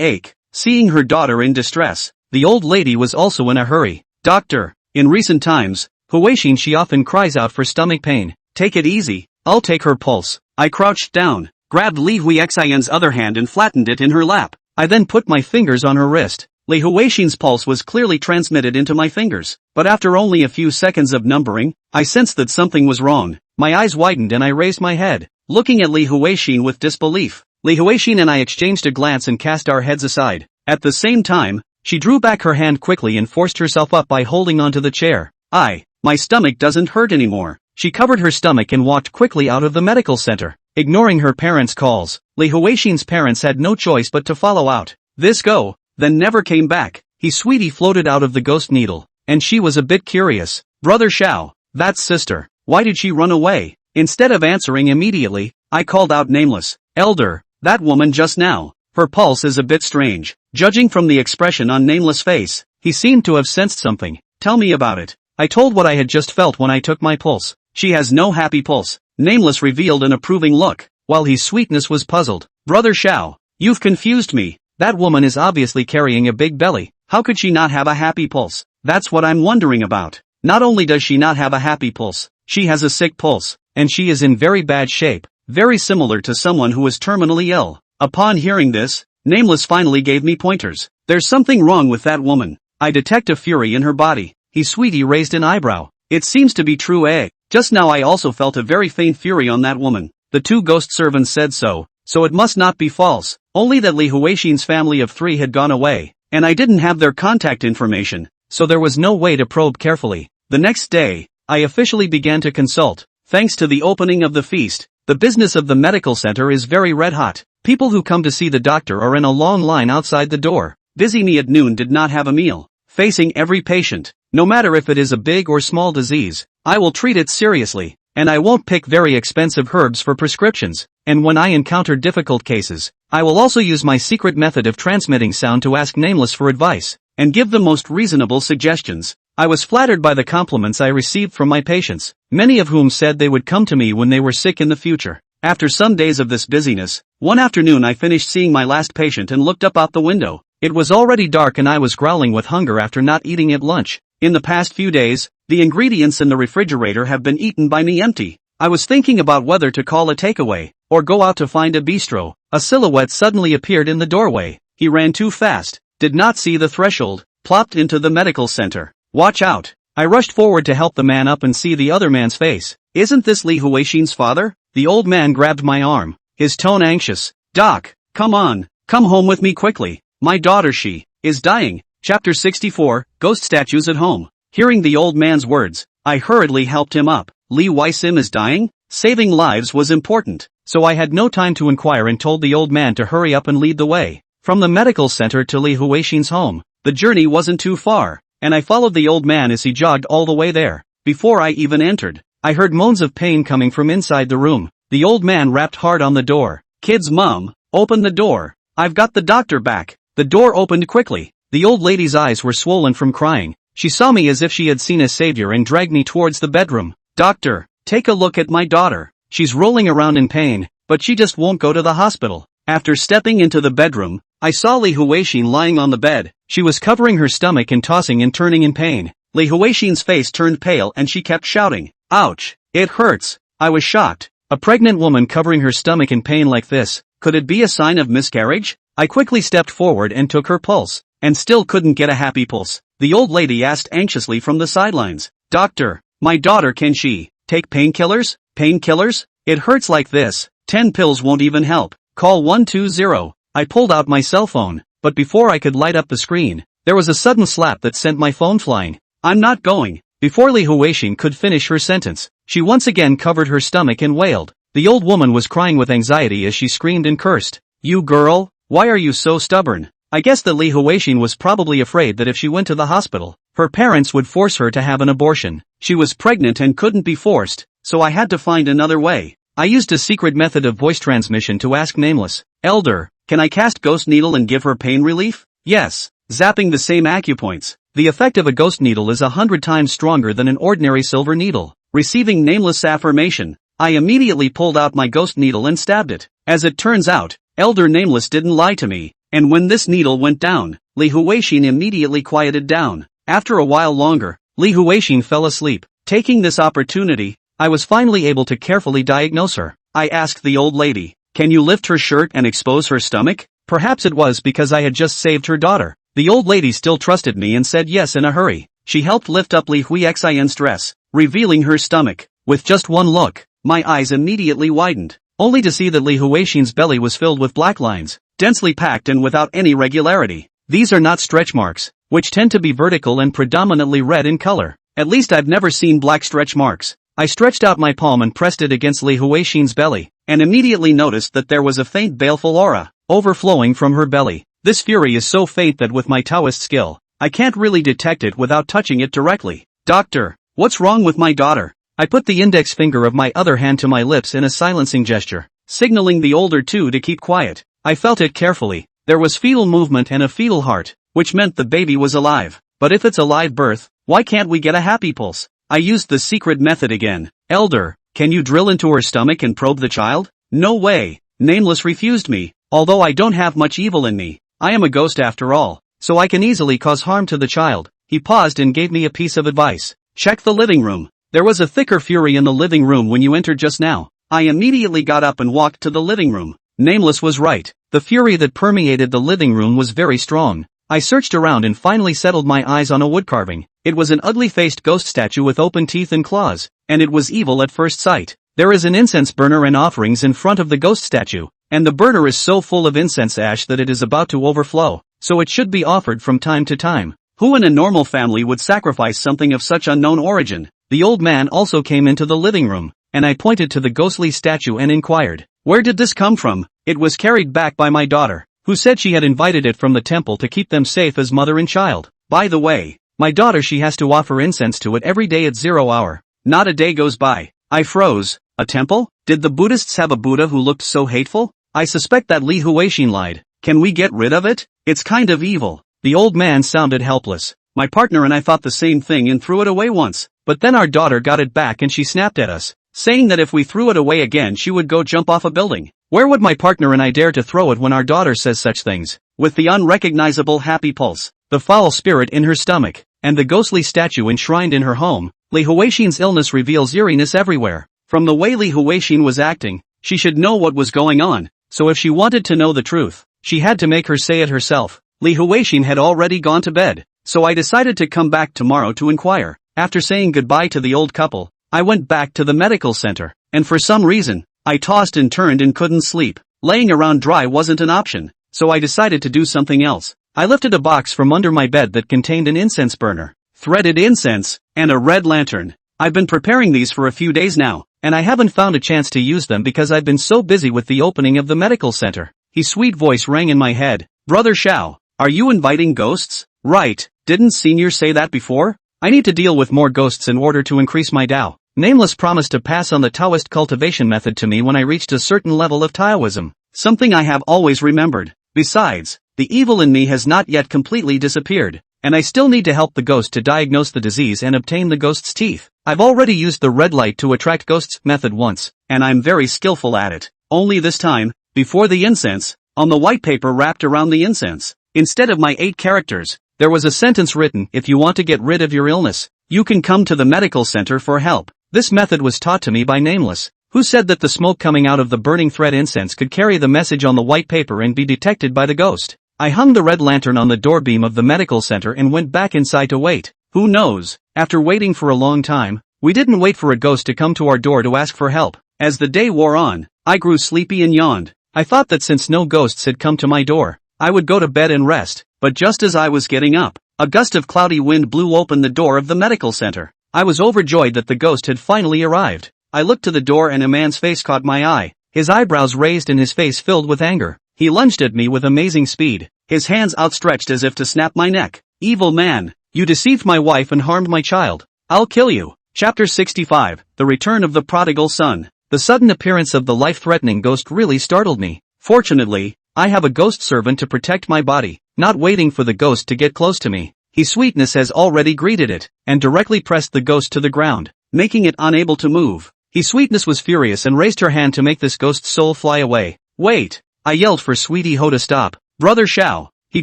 ache. Seeing her daughter in distress, the old lady was also in a hurry. Doctor, in recent times, Huixin she often cries out for stomach pain. Take it easy, I'll take her pulse. I crouched down, grabbed Li Huixin's other hand and flattened it in her lap. I then put my fingers on her wrist. Li Huixin's pulse was clearly transmitted into my fingers, but after only a few seconds of numbering, I sensed that something was wrong. My eyes widened and I raised my head, looking at Li Huixin with disbelief. Li Huixin and I exchanged a glance and cast our heads aside. At the same time, she drew back her hand quickly and forced herself up by holding onto the chair. My stomach doesn't hurt anymore. She covered her stomach and walked quickly out of the medical center, ignoring her parents' calls. Li Huixin's parents had no choice but to follow out. This go, then never came back. Sweetie floated out of the ghost needle, and she was a bit curious. Brother Xiao, that's sister. Why did she run away? Instead of answering immediately, I called out Nameless. Elder, that woman just now. Her pulse is a bit strange. Judging from the expression on Nameless' face, he seemed to have sensed something. Tell me about it. I told what I had just felt when I took my pulse. She has no happy pulse. Nameless revealed an approving look, while his sweetness was puzzled. Brother Xiao, you've confused me. That woman is obviously carrying a big belly. How could she not have a happy pulse? That's what I'm wondering about. Not only does she not have a happy pulse, she has a sick pulse, and she is in very bad shape, very similar to someone who is terminally ill. Upon hearing this, Nameless finally gave me pointers. There's something wrong with that woman. I detect a fury in her body. Sweetie raised an eyebrow. It seems to be true, eh? Just now I also felt a very faint fury on that woman. The two ghost servants said so it must not be false. Only that Li Huixin's family of 3 had gone away, and I didn't have their contact information, so there was no way to probe carefully. The next day, I officially began to consult. Thanks to the opening of the feast, the business of the medical center is very red hot. People who come to see the doctor are in a long line outside the door. Busy me at noon did not have a meal. Facing every patient, no matter if it is a big or small disease, I will treat it seriously, and I won't pick very expensive herbs for prescriptions. And when I encounter difficult cases, I will also use my secret method of transmitting sound to ask Nameless for advice, and give the most reasonable suggestions. I was flattered by the compliments I received from my patients, many of whom said they would come to me when they were sick in the future. After some days of this busyness, one afternoon I finished seeing my last patient and looked up out the window. It was already dark and I was growling with hunger after not eating at lunch. In the past few days, the ingredients in the refrigerator have been eaten by me empty. I was thinking about whether to call a takeaway, or go out to find a bistro. A silhouette suddenly appeared in the doorway. He ran too fast, did not see the threshold, plopped into the medical center. Watch out. I rushed forward to help the man up and see the other man's face. Isn't this Li Huixin's father? The old man grabbed my arm, his tone anxious. Doc, come on, come home with me quickly. My daughter, she is dying. Chapter 64, Ghost Statues at Home. Hearing the old man's words, I hurriedly helped him up. Li Huixin is dying? Saving lives was important, so I had no time to inquire and told the old man to hurry up and lead the way. From the medical center to Li Huixin's home, the journey wasn't too far, and I followed the old man as he jogged all the way there. Before I even entered, I heard moans of pain coming from inside the room. The old man rapped hard on the door. Kid's mom, open the door. I've got the doctor back. The door opened quickly. The old lady's eyes were swollen from crying. She saw me as if she had seen a savior and dragged me towards the bedroom. Doctor, take a look at my daughter. She's rolling around in pain, but she just won't go to the hospital. After stepping into the bedroom, I saw Li Huixin lying on the bed. She was covering her stomach and tossing and turning in pain. Li Huixin's face turned pale and she kept shouting, "Ouch, it hurts." I was shocked. A pregnant woman covering her stomach in pain like this, could it be a sign of miscarriage? I quickly stepped forward and took her pulse, and still couldn't get a happy pulse. The old lady asked anxiously from the sidelines, "Doctor, my daughter, can she take painkillers? Painkillers? It hurts like this. 10 pills won't even help. Call 120. I pulled out my cell phone, but before I could light up the screen, there was a sudden slap that sent my phone flying. I'm not going. Before Li Huixin could finish her sentence, she once again covered her stomach and wailed. The old woman was crying with anxiety as she screamed and cursed. "You girl, why are you so stubborn? I guess that Li Huixin was probably afraid that if she went to the hospital, her parents would force her to have an abortion. She was pregnant and couldn't be forced, so I had to find another way. I used a secret method of voice transmission to ask Nameless, "Elder, can I cast Ghost Needle and give her pain relief?" "Yes." Zapping the same acupoints. The effect of a ghost needle is 100 times stronger than an ordinary silver needle. Receiving Nameless' affirmation, I immediately pulled out my ghost needle and stabbed it. As it turns out, Elder Nameless didn't lie to me, and when this needle went down, Li Huixin immediately quieted down. After a while longer, Li Huixin fell asleep. Taking this opportunity, I was finally able to carefully diagnose her. I asked the old lady, "Can you lift her shirt and expose her stomach?" Perhaps it was because I had just saved her daughter. The old lady still trusted me and said yes in a hurry. She helped lift up Li Huixin's dress, revealing her stomach. With just one look, my eyes immediately widened, only to see that Li Huixin's belly was filled with black lines, densely packed and without any regularity. These are not stretch marks, which tend to be vertical and predominantly red in color. At least I've never seen black stretch marks. I stretched out my palm and pressed it against Li Huixin's belly, and immediately noticed that there was a faint baleful aura overflowing from her belly. This fury is so faint that with my Taoist skill, I can't really detect it without touching it directly. "Doctor, what's wrong with my daughter?" I put the index finger of my other hand to my lips in a silencing gesture, signaling the older two to keep quiet. I felt it carefully. There was fetal movement and a fetal heart, which meant the baby was alive. But if it's a live birth, why can't we get a happy pulse? I used the secret method again. "Elder, can you drill into her stomach and probe the child?" "No way." Nameless refused me. "Although I don't have much evil in me, I am a ghost after all, so I can easily cause harm to the child." He paused and gave me a piece of advice. "Check the living room. There was a thicker fury in the living room when you entered just now." I immediately got up and walked to the living room. Nameless was right. The fury that permeated the living room was very strong. I searched around and finally settled my eyes on a wood carving. It was an ugly-faced ghost statue with open teeth and claws, and it was evil at first sight. There is an incense burner and offerings in front of the ghost statue, and the burner is so full of incense ash that it is about to overflow, so it should be offered from time to time. Who in a normal family would sacrifice something of such unknown origin? The old man also came into the living room, and I pointed to the ghostly statue and inquired, "Where did this come from?" "It was carried back by my daughter, who said she had invited it from the temple to keep them safe as mother and child. By the way, my daughter, she has to offer incense to it every day at 0 hour. Not a day goes by." I froze. A temple? Did the Buddhists have a Buddha who looked so hateful? I suspect that Li Huixin lied. Can we get rid of it? It's kind of evil. The old man sounded helpless. My partner and I thought the same thing and threw it away once, but then our daughter got it back and she snapped at us, saying that if we threw it away again she would go jump off a building. Where would my partner and I dare to throw it when our daughter says such things? With the unrecognizable happy pulse, the foul spirit in her stomach, and the ghostly statue enshrined in her home, Li Huixin's illness reveals eeriness everywhere. From the way Li Huixin was acting, she should know what was going on, so if she wanted to know the truth, she had to make her say it herself. Li Huixin had already gone to bed, so I decided to come back tomorrow to inquire. After saying goodbye to the old couple, I went back to the medical center, and for some reason, I tossed and turned and couldn't sleep. Laying around dry wasn't an option, so I decided to do something else. I lifted a box from under my bed that contained an incense burner, threaded incense, and a red lantern. I've been preparing these for a few days now, and I haven't found a chance to use them because I've been so busy with the opening of the medical center. His sweet voice rang in my head. "Brother Xiao, are you inviting ghosts?" "Right, didn't Senior say that before?" "I need to deal with more ghosts in order to increase my Tao." Nameless promised to pass on the Taoist cultivation method to me when I reached a certain level of Taoism, something I have always remembered. Besides, the evil in me has not yet completely disappeared, and I still need to help the ghost to diagnose the disease and obtain the ghost's teeth. I've already used the red light to attract ghosts method once, and I'm very skillful at it. Only this time, before the incense, on the white paper wrapped around the incense, instead of my 8 characters, there was a sentence written: "If you want to get rid of your illness, you can come to the medical center for help." This method was taught to me by Nameless, who said that the smoke coming out of the burning thread incense could carry the message on the white paper and be detected by the ghost. I hung the red lantern on the door beam of the medical center and went back inside to wait. Who knows, after waiting for a long time, we didn't wait for a ghost to come to our door to ask for help. As the day wore on, I grew sleepy and yawned. I thought that since no ghosts had come to my door, I would go to bed and rest, but just as I was getting up, a gust of cloudy wind blew open the door of the medical center. I was overjoyed that the ghost had finally arrived. I looked to the door and a man's face caught my eye, his eyebrows raised and his face filled with anger. He lunged at me with amazing speed. his hands outstretched as if to snap my neck. Evil man, you deceived my wife and harmed my child. I'll kill you. Chapter 65, The Return of the Prodigal Son. The sudden appearance of the life-threatening ghost really startled me. Fortunately, I have a ghost servant to protect my body. Not waiting for the ghost to get close to me, his sweetness has already greeted it, and directly pressed the ghost to the ground, making it unable to move. His sweetness was furious and raised her hand to make this ghost's soul fly away. Wait! I yelled for Sweetie Ho to stop. Brother Shao, he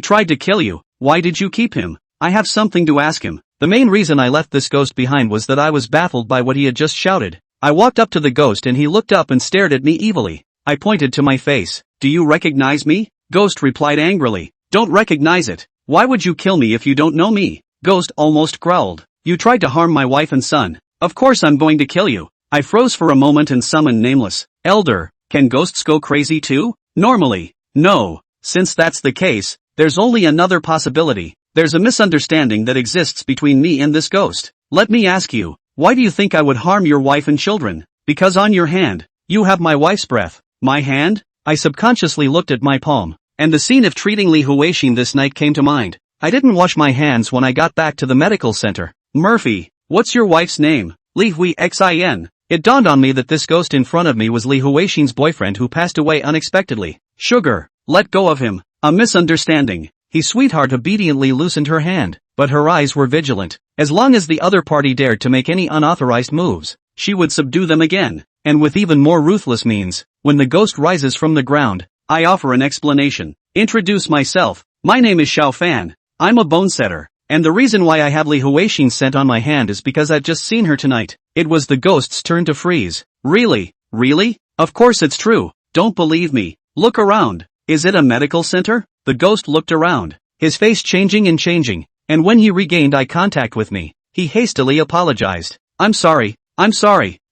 tried to kill you. Why did you keep him? I have something to ask him. The main reason I left this ghost behind was that I was baffled by what he had just shouted. I walked up to the ghost and he looked up and stared at me evilly. I pointed to my face. Do you recognize me? Ghost replied angrily. Don't recognize it. Why would you kill me if you don't know me? Ghost almost growled. You tried to harm my wife and son. Of course I'm going to kill you. I froze for a moment and summoned Nameless. Elder, can ghosts go crazy too? Normally, no. Since that's the case, there's only another possibility. There's a misunderstanding that exists between me and this ghost. Let me ask you, why do you think I would harm your wife and children? Because on your hand, you have my wife's breath. My hand? I subconsciously looked at my palm, and the scene of treating Li Huixin this night came to mind. I didn't wash my hands when I got back to the medical center. Murphy, what's your wife's name? Li Huixin. It dawned on me that this ghost in front of me was Li Huixin's boyfriend who passed away unexpectedly. Sugar, let go of him. A misunderstanding. His sweetheart obediently loosened her hand, but her eyes were vigilant. As long as the other party dared to make any unauthorized moves, she would subdue them again, and with even more ruthless means. When the ghost rises from the ground, I offer an explanation. Introduce myself. My name is Xiao Fan. I'm a bone setter, and the reason why I have Li Huixin scent on my hand is because I've just seen her tonight. It was the ghost's turn to freeze. Really? Really? Of course it's true. Don't believe me. Look around. Is it a medical center? The ghost looked around, his face changing, and when he regained eye contact with me, he hastily apologized. I'm sorry.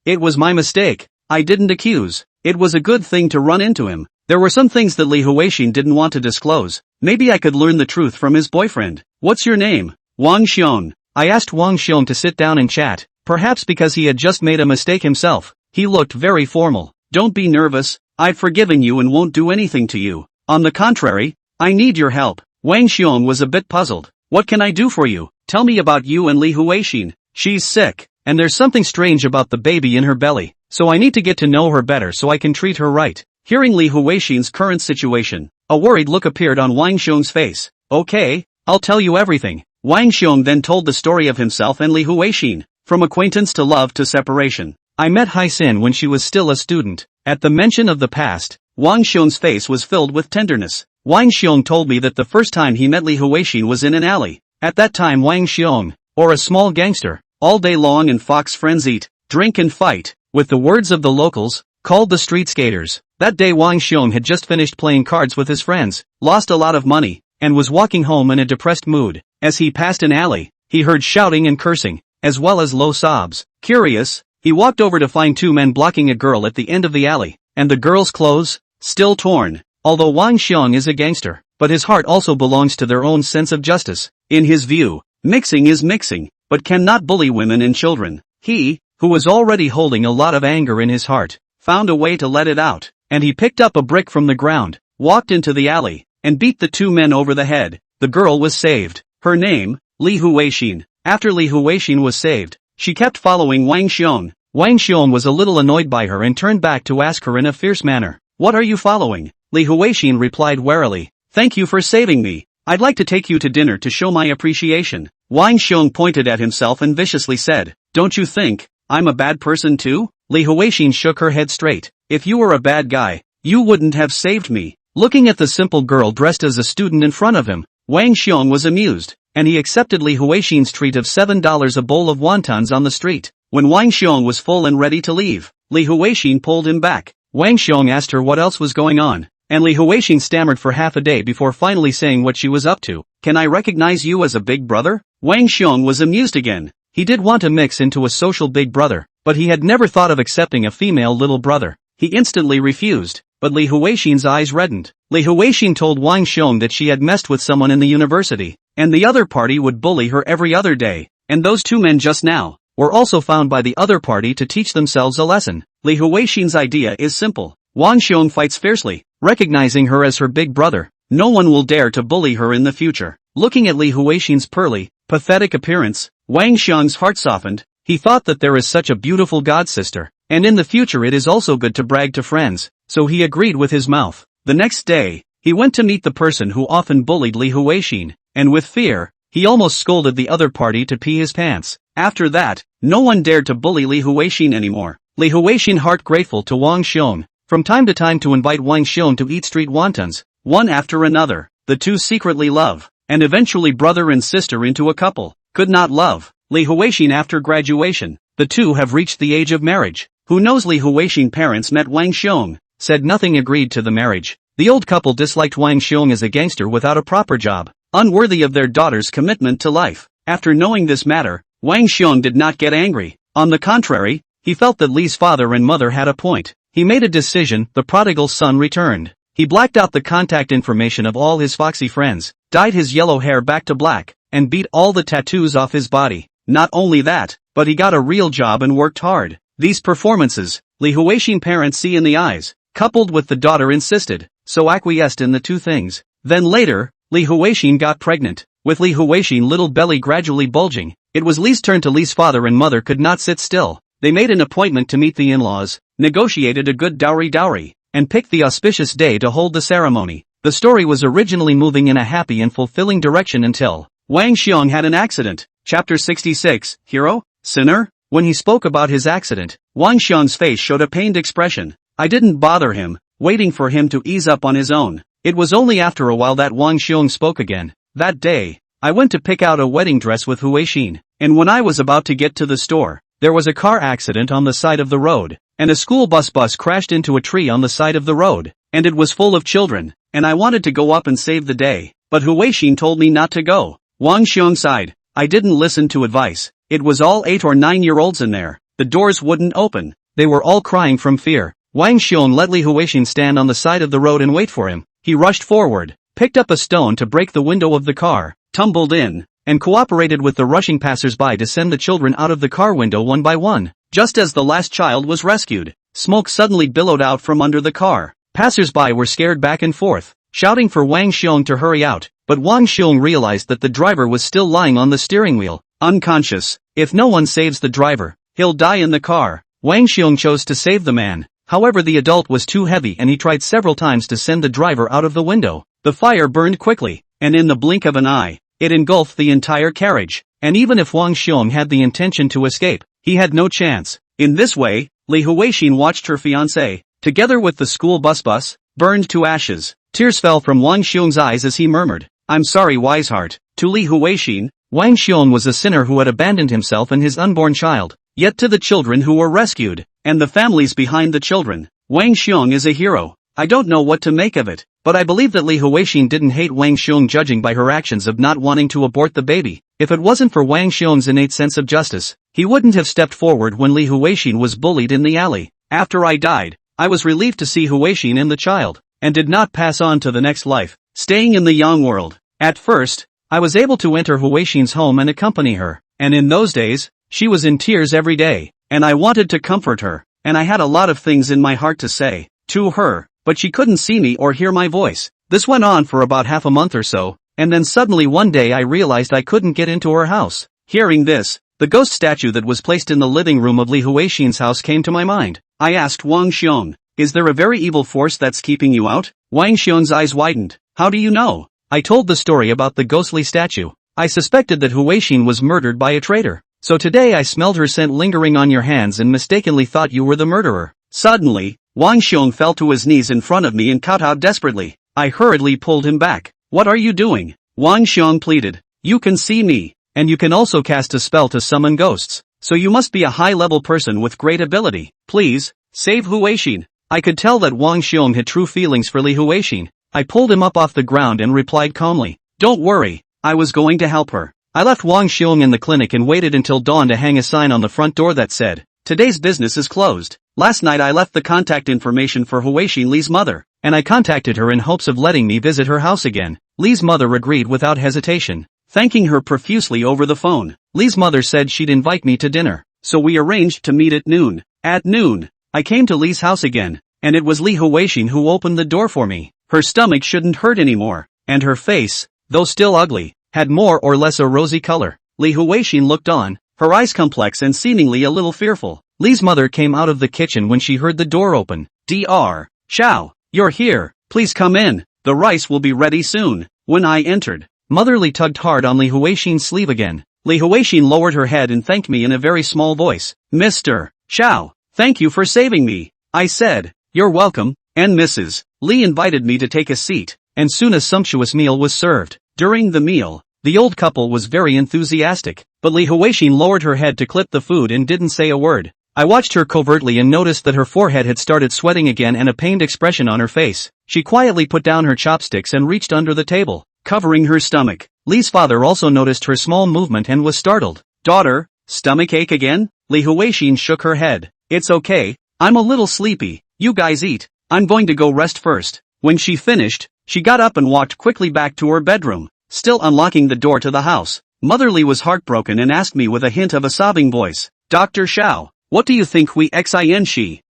It was my mistake. I didn't accuse. It was a good thing to run into him. There were some things that Li Huixin didn't want to disclose. Maybe I could learn the truth from his boyfriend. What's your name? Wang Xiong. I asked Wang Xiong to sit down and chat, perhaps because he had just made a mistake himself. He looked very formal. Don't be nervous. I've forgiven you and won't do anything to you. On the contrary, I need your help. Wang Xiong was a bit puzzled. What can I do for you? Tell me about you and Li Huixin. She's sick, and there's something strange about the baby in her belly, so I need to get to know her better so I can treat her right. Hearing Li Huixin's current situation, a worried look appeared on Wang Xiong's face. Okay, I'll tell you everything. Wang Xiong then told the story of himself and Li Huixin, from acquaintance to love to separation. I met Hai-Sin when she was still a student. At the mention of the past, Wang Xiong's face was filled with tenderness. Wang Xiong told me that the first time he met Li Huixin was in an alley. At that time Wang Xiong, or a small gangster, all day long and Fox friends eat, drink and fight, with the words of the locals, called the street skaters. That day Wang Xiong had just finished playing cards with his friends, lost a lot of money, and was walking home in a depressed mood. As he passed an alley, he heard shouting and cursing, as well as low sobs. Curious, he walked over to find two men blocking a girl at the end of the alley, and the girl's clothes, still torn. Although Wang Xiong is a gangster, but his heart also belongs to their own sense of justice. In his view, mixing is mixing, but cannot bully women and children. He, who was already holding a lot of anger in his heart, found a way to let it out, and he picked up a brick from the ground, walked into the alley, and beat the two men over the head. The girl was saved. Her name, Li Huixin. After Li Huixin was saved, she kept following Wang Xiong. Wang Xiong was a little annoyed by her and turned back to ask her in a fierce manner, "What are you following?" Li Huixin replied warily, "Thank you for saving me. I'd like to take you to dinner to show my appreciation." Wang Xiong pointed at himself and viciously said, "Don't you think I'm a bad person too?" Li Huixin shook her head straight. "If you were a bad guy, you wouldn't have saved me." Looking at the simple girl dressed as a student in front of him, Wang Xiong was amused, and he accepted Li Huixin's treat of $7 a bowl of wontons on the street. When Wang Xiong was full and ready to leave, Li Huixin pulled him back. Wang Xiong asked her what else was going on, and Li Huixin stammered for half a day before finally saying what she was up to. "Can I recognize you as a big brother?" Wang Xiong was amused again. He did want to mix into a social big brother, but he had never thought of accepting a female little brother. He instantly refused, but Li Huixin's eyes reddened. Li Huixin told Wang Xiong that she had messed with someone in the university, and the other party would bully her every other day, and those two men just now were also found by the other party to teach themselves a lesson. Li Huixin's idea is simple. Wang Xiong fights fiercely, recognizing her as her big brother, no one will dare to bully her in the future. Looking at Li Huixin's pearly, pathetic appearance, Wang Xiang's heart softened. He thought that there is such a beautiful godsister, and in the future it is also good to brag to friends, so he agreed with his mouth. The next day, he went to meet the person who often bullied Li Huixin, and with fear, he almost scolded the other party to pee his pants. After that, no one dared to bully Li Huixin anymore. Li Huixin heart grateful to Wang Xiong, from time to time to invite Wang Xiong to eat street wontons, one after another. The two secretly love, and eventually brother and sister into a couple. Could not love Li Huixin after graduation. The two have reached the age of marriage. Who knows? Li Huixin parents met Wang Xiong, said nothing, agreed to the marriage. The old couple disliked Wang Xiong as a gangster without a proper job, unworthy of their daughter's commitment to life. After knowing this matter, Wang Xiong did not get angry. On the contrary, he felt that Li's father and mother had a point. He made a decision. The prodigal son returned. He blacked out the contact information of all his foxy friends, dyed his yellow hair back to black, and beat all the tattoos off his body. Not only that, but he got a real job and worked hard. These performances, Li Huixin parents see in the eyes, coupled with the daughter insisted, so acquiesced in the two things. Then later, Li Huixin got pregnant. With Li Huixin little belly gradually bulging, it was Li's turn to. Li's father and mother could not sit still. They made an appointment to meet the in-laws, negotiated a good dowry, and picked the auspicious day to hold the ceremony. The story was originally moving in a happy and fulfilling direction until Wang Xiong had an accident. Chapter 66, Hero? Sinner? When he spoke about his accident, Wang Xiong's face showed a pained expression. I didn't bother him, waiting for him to ease up on his own. It was only after a while that Wang Xiong spoke again. That day, I went to pick out a wedding dress with Huixin, and when I was about to get to the store, there was a car accident on the side of the road, and a school bus crashed into a tree on the side of the road, and it was full of children, and I wanted to go up and save the day, but Huixin told me not to go. Wang Xiong sighed. I didn't listen to advice. It was all 8 or 9-year-olds in there. The doors wouldn't open. They were all crying from fear. Wang Xiong let Li Huixin stand on the side of the road and wait for him. He rushed forward, picked up a stone to break the window of the car, tumbled in, and cooperated with the rushing passers-by to send the children out of the car window one by one. Just as the last child was rescued, smoke suddenly billowed out from under the car. Passers-by were scared back and forth, shouting for Wang Xiong to hurry out, but Wang Xiong realized that the driver was still lying on the steering wheel, unconscious. If no one saves the driver, he'll die in the car. Wang Xiong chose to save the man. However, the adult was too heavy and he tried several times to send the driver out of the window. The fire burned quickly, and in the blink of an eye, it engulfed the entire carriage. And even if Wang Xiong had the intention to escape, he had no chance. In this way, Li Huixin watched her fiancé, together with the school bus, burned to ashes. Tears fell from Wang Xiong's eyes as he murmured, I'm sorry, Wiseheart. To Li Huixin, Wang Xiong was a sinner who had abandoned himself and his unborn child. Yet to the children who were rescued, and the families behind the children, Wang Xiong is a hero. I don't know what to make of it, but I believe that Li Huixin didn't hate Wang Xiong judging by her actions of not wanting to abort the baby. If it wasn't for Wang Xiong's innate sense of justice, he wouldn't have stepped forward when Li Huixin was bullied in the alley. After I died, I was relieved to see Huixin in the child, and did not pass on to the next life, staying in the yang world. At first, I was able to enter Huixin's home and accompany her, and in those days, she was in tears every day, and I wanted to comfort her, and I had a lot of things in my heart to say to her, but she couldn't see me or hear my voice. This went on for about half a month or so, and then suddenly one day I realized I couldn't get into her house. Hearing this, the ghost statue that was placed in the living room of Li Huixin's house came to my mind. I asked Wang Xiong, is there a very evil force that's keeping you out? Wang Xiong's eyes widened. How do you know? I told the story about the ghostly statue. I suspected that Huixin was murdered by a traitor. So today I smelled her scent lingering on your hands and mistakenly thought you were the murderer. Suddenly, Wang Xiong fell to his knees in front of me and cut out desperately. I hurriedly pulled him back. What are you doing? Wang Xiong pleaded. You can see me, and you can also cast a spell to summon ghosts. So you must be a high-level person with great ability. Please, save Huixin. I could tell that Wang Xiong had true feelings for Li Huixin. I pulled him up off the ground and replied calmly. Don't worry, I was going to help her. I left Wang Xiong in the clinic and waited until dawn to hang a sign on the front door that said, today's business is closed. Last night I left the contact information for Huixin Li's mother, and I contacted her in hopes of letting me visit her house again. Li's mother agreed without hesitation, thanking her profusely over the phone. Li's mother said she'd invite me to dinner, so we arranged to meet at noon. At noon, I came to Li's house again, and it was Li Huixin who opened the door for me. Her stomach shouldn't hurt anymore, and her face, though still ugly, had more or less a rosy color. Li Huixin looked on, her eyes complex and seemingly a little fearful. Li's mother came out of the kitchen when she heard the door open. Dr. Xiao, you're here, please come in, the rice will be ready soon. When I entered, Mother Li tugged hard on Li Huixin's sleeve again. Li Huixin lowered her head and thanked me in a very small voice. Mr. Xiao, thank you for saving me, I said. You're welcome, and Mrs. Li invited me to take a seat, and soon a sumptuous meal was served. During the meal, the old couple was very enthusiastic, but Li Huixin lowered her head to clip the food and didn't say a word. I watched her covertly and noticed that her forehead had started sweating again and a pained expression on her face. She quietly put down her chopsticks and reached under the table, covering her stomach. Li's father also noticed her small movement and was startled. Daughter, stomach ache again? Li Huixin shook her head. It's okay, I'm a little sleepy, you guys eat, I'm going to go rest first. When she finished, she got up and walked quickly back to her bedroom, still unlocking the door to the house. Mother Li was heartbroken and asked me with a hint of a sobbing voice, Dr. Xiao, what do you think we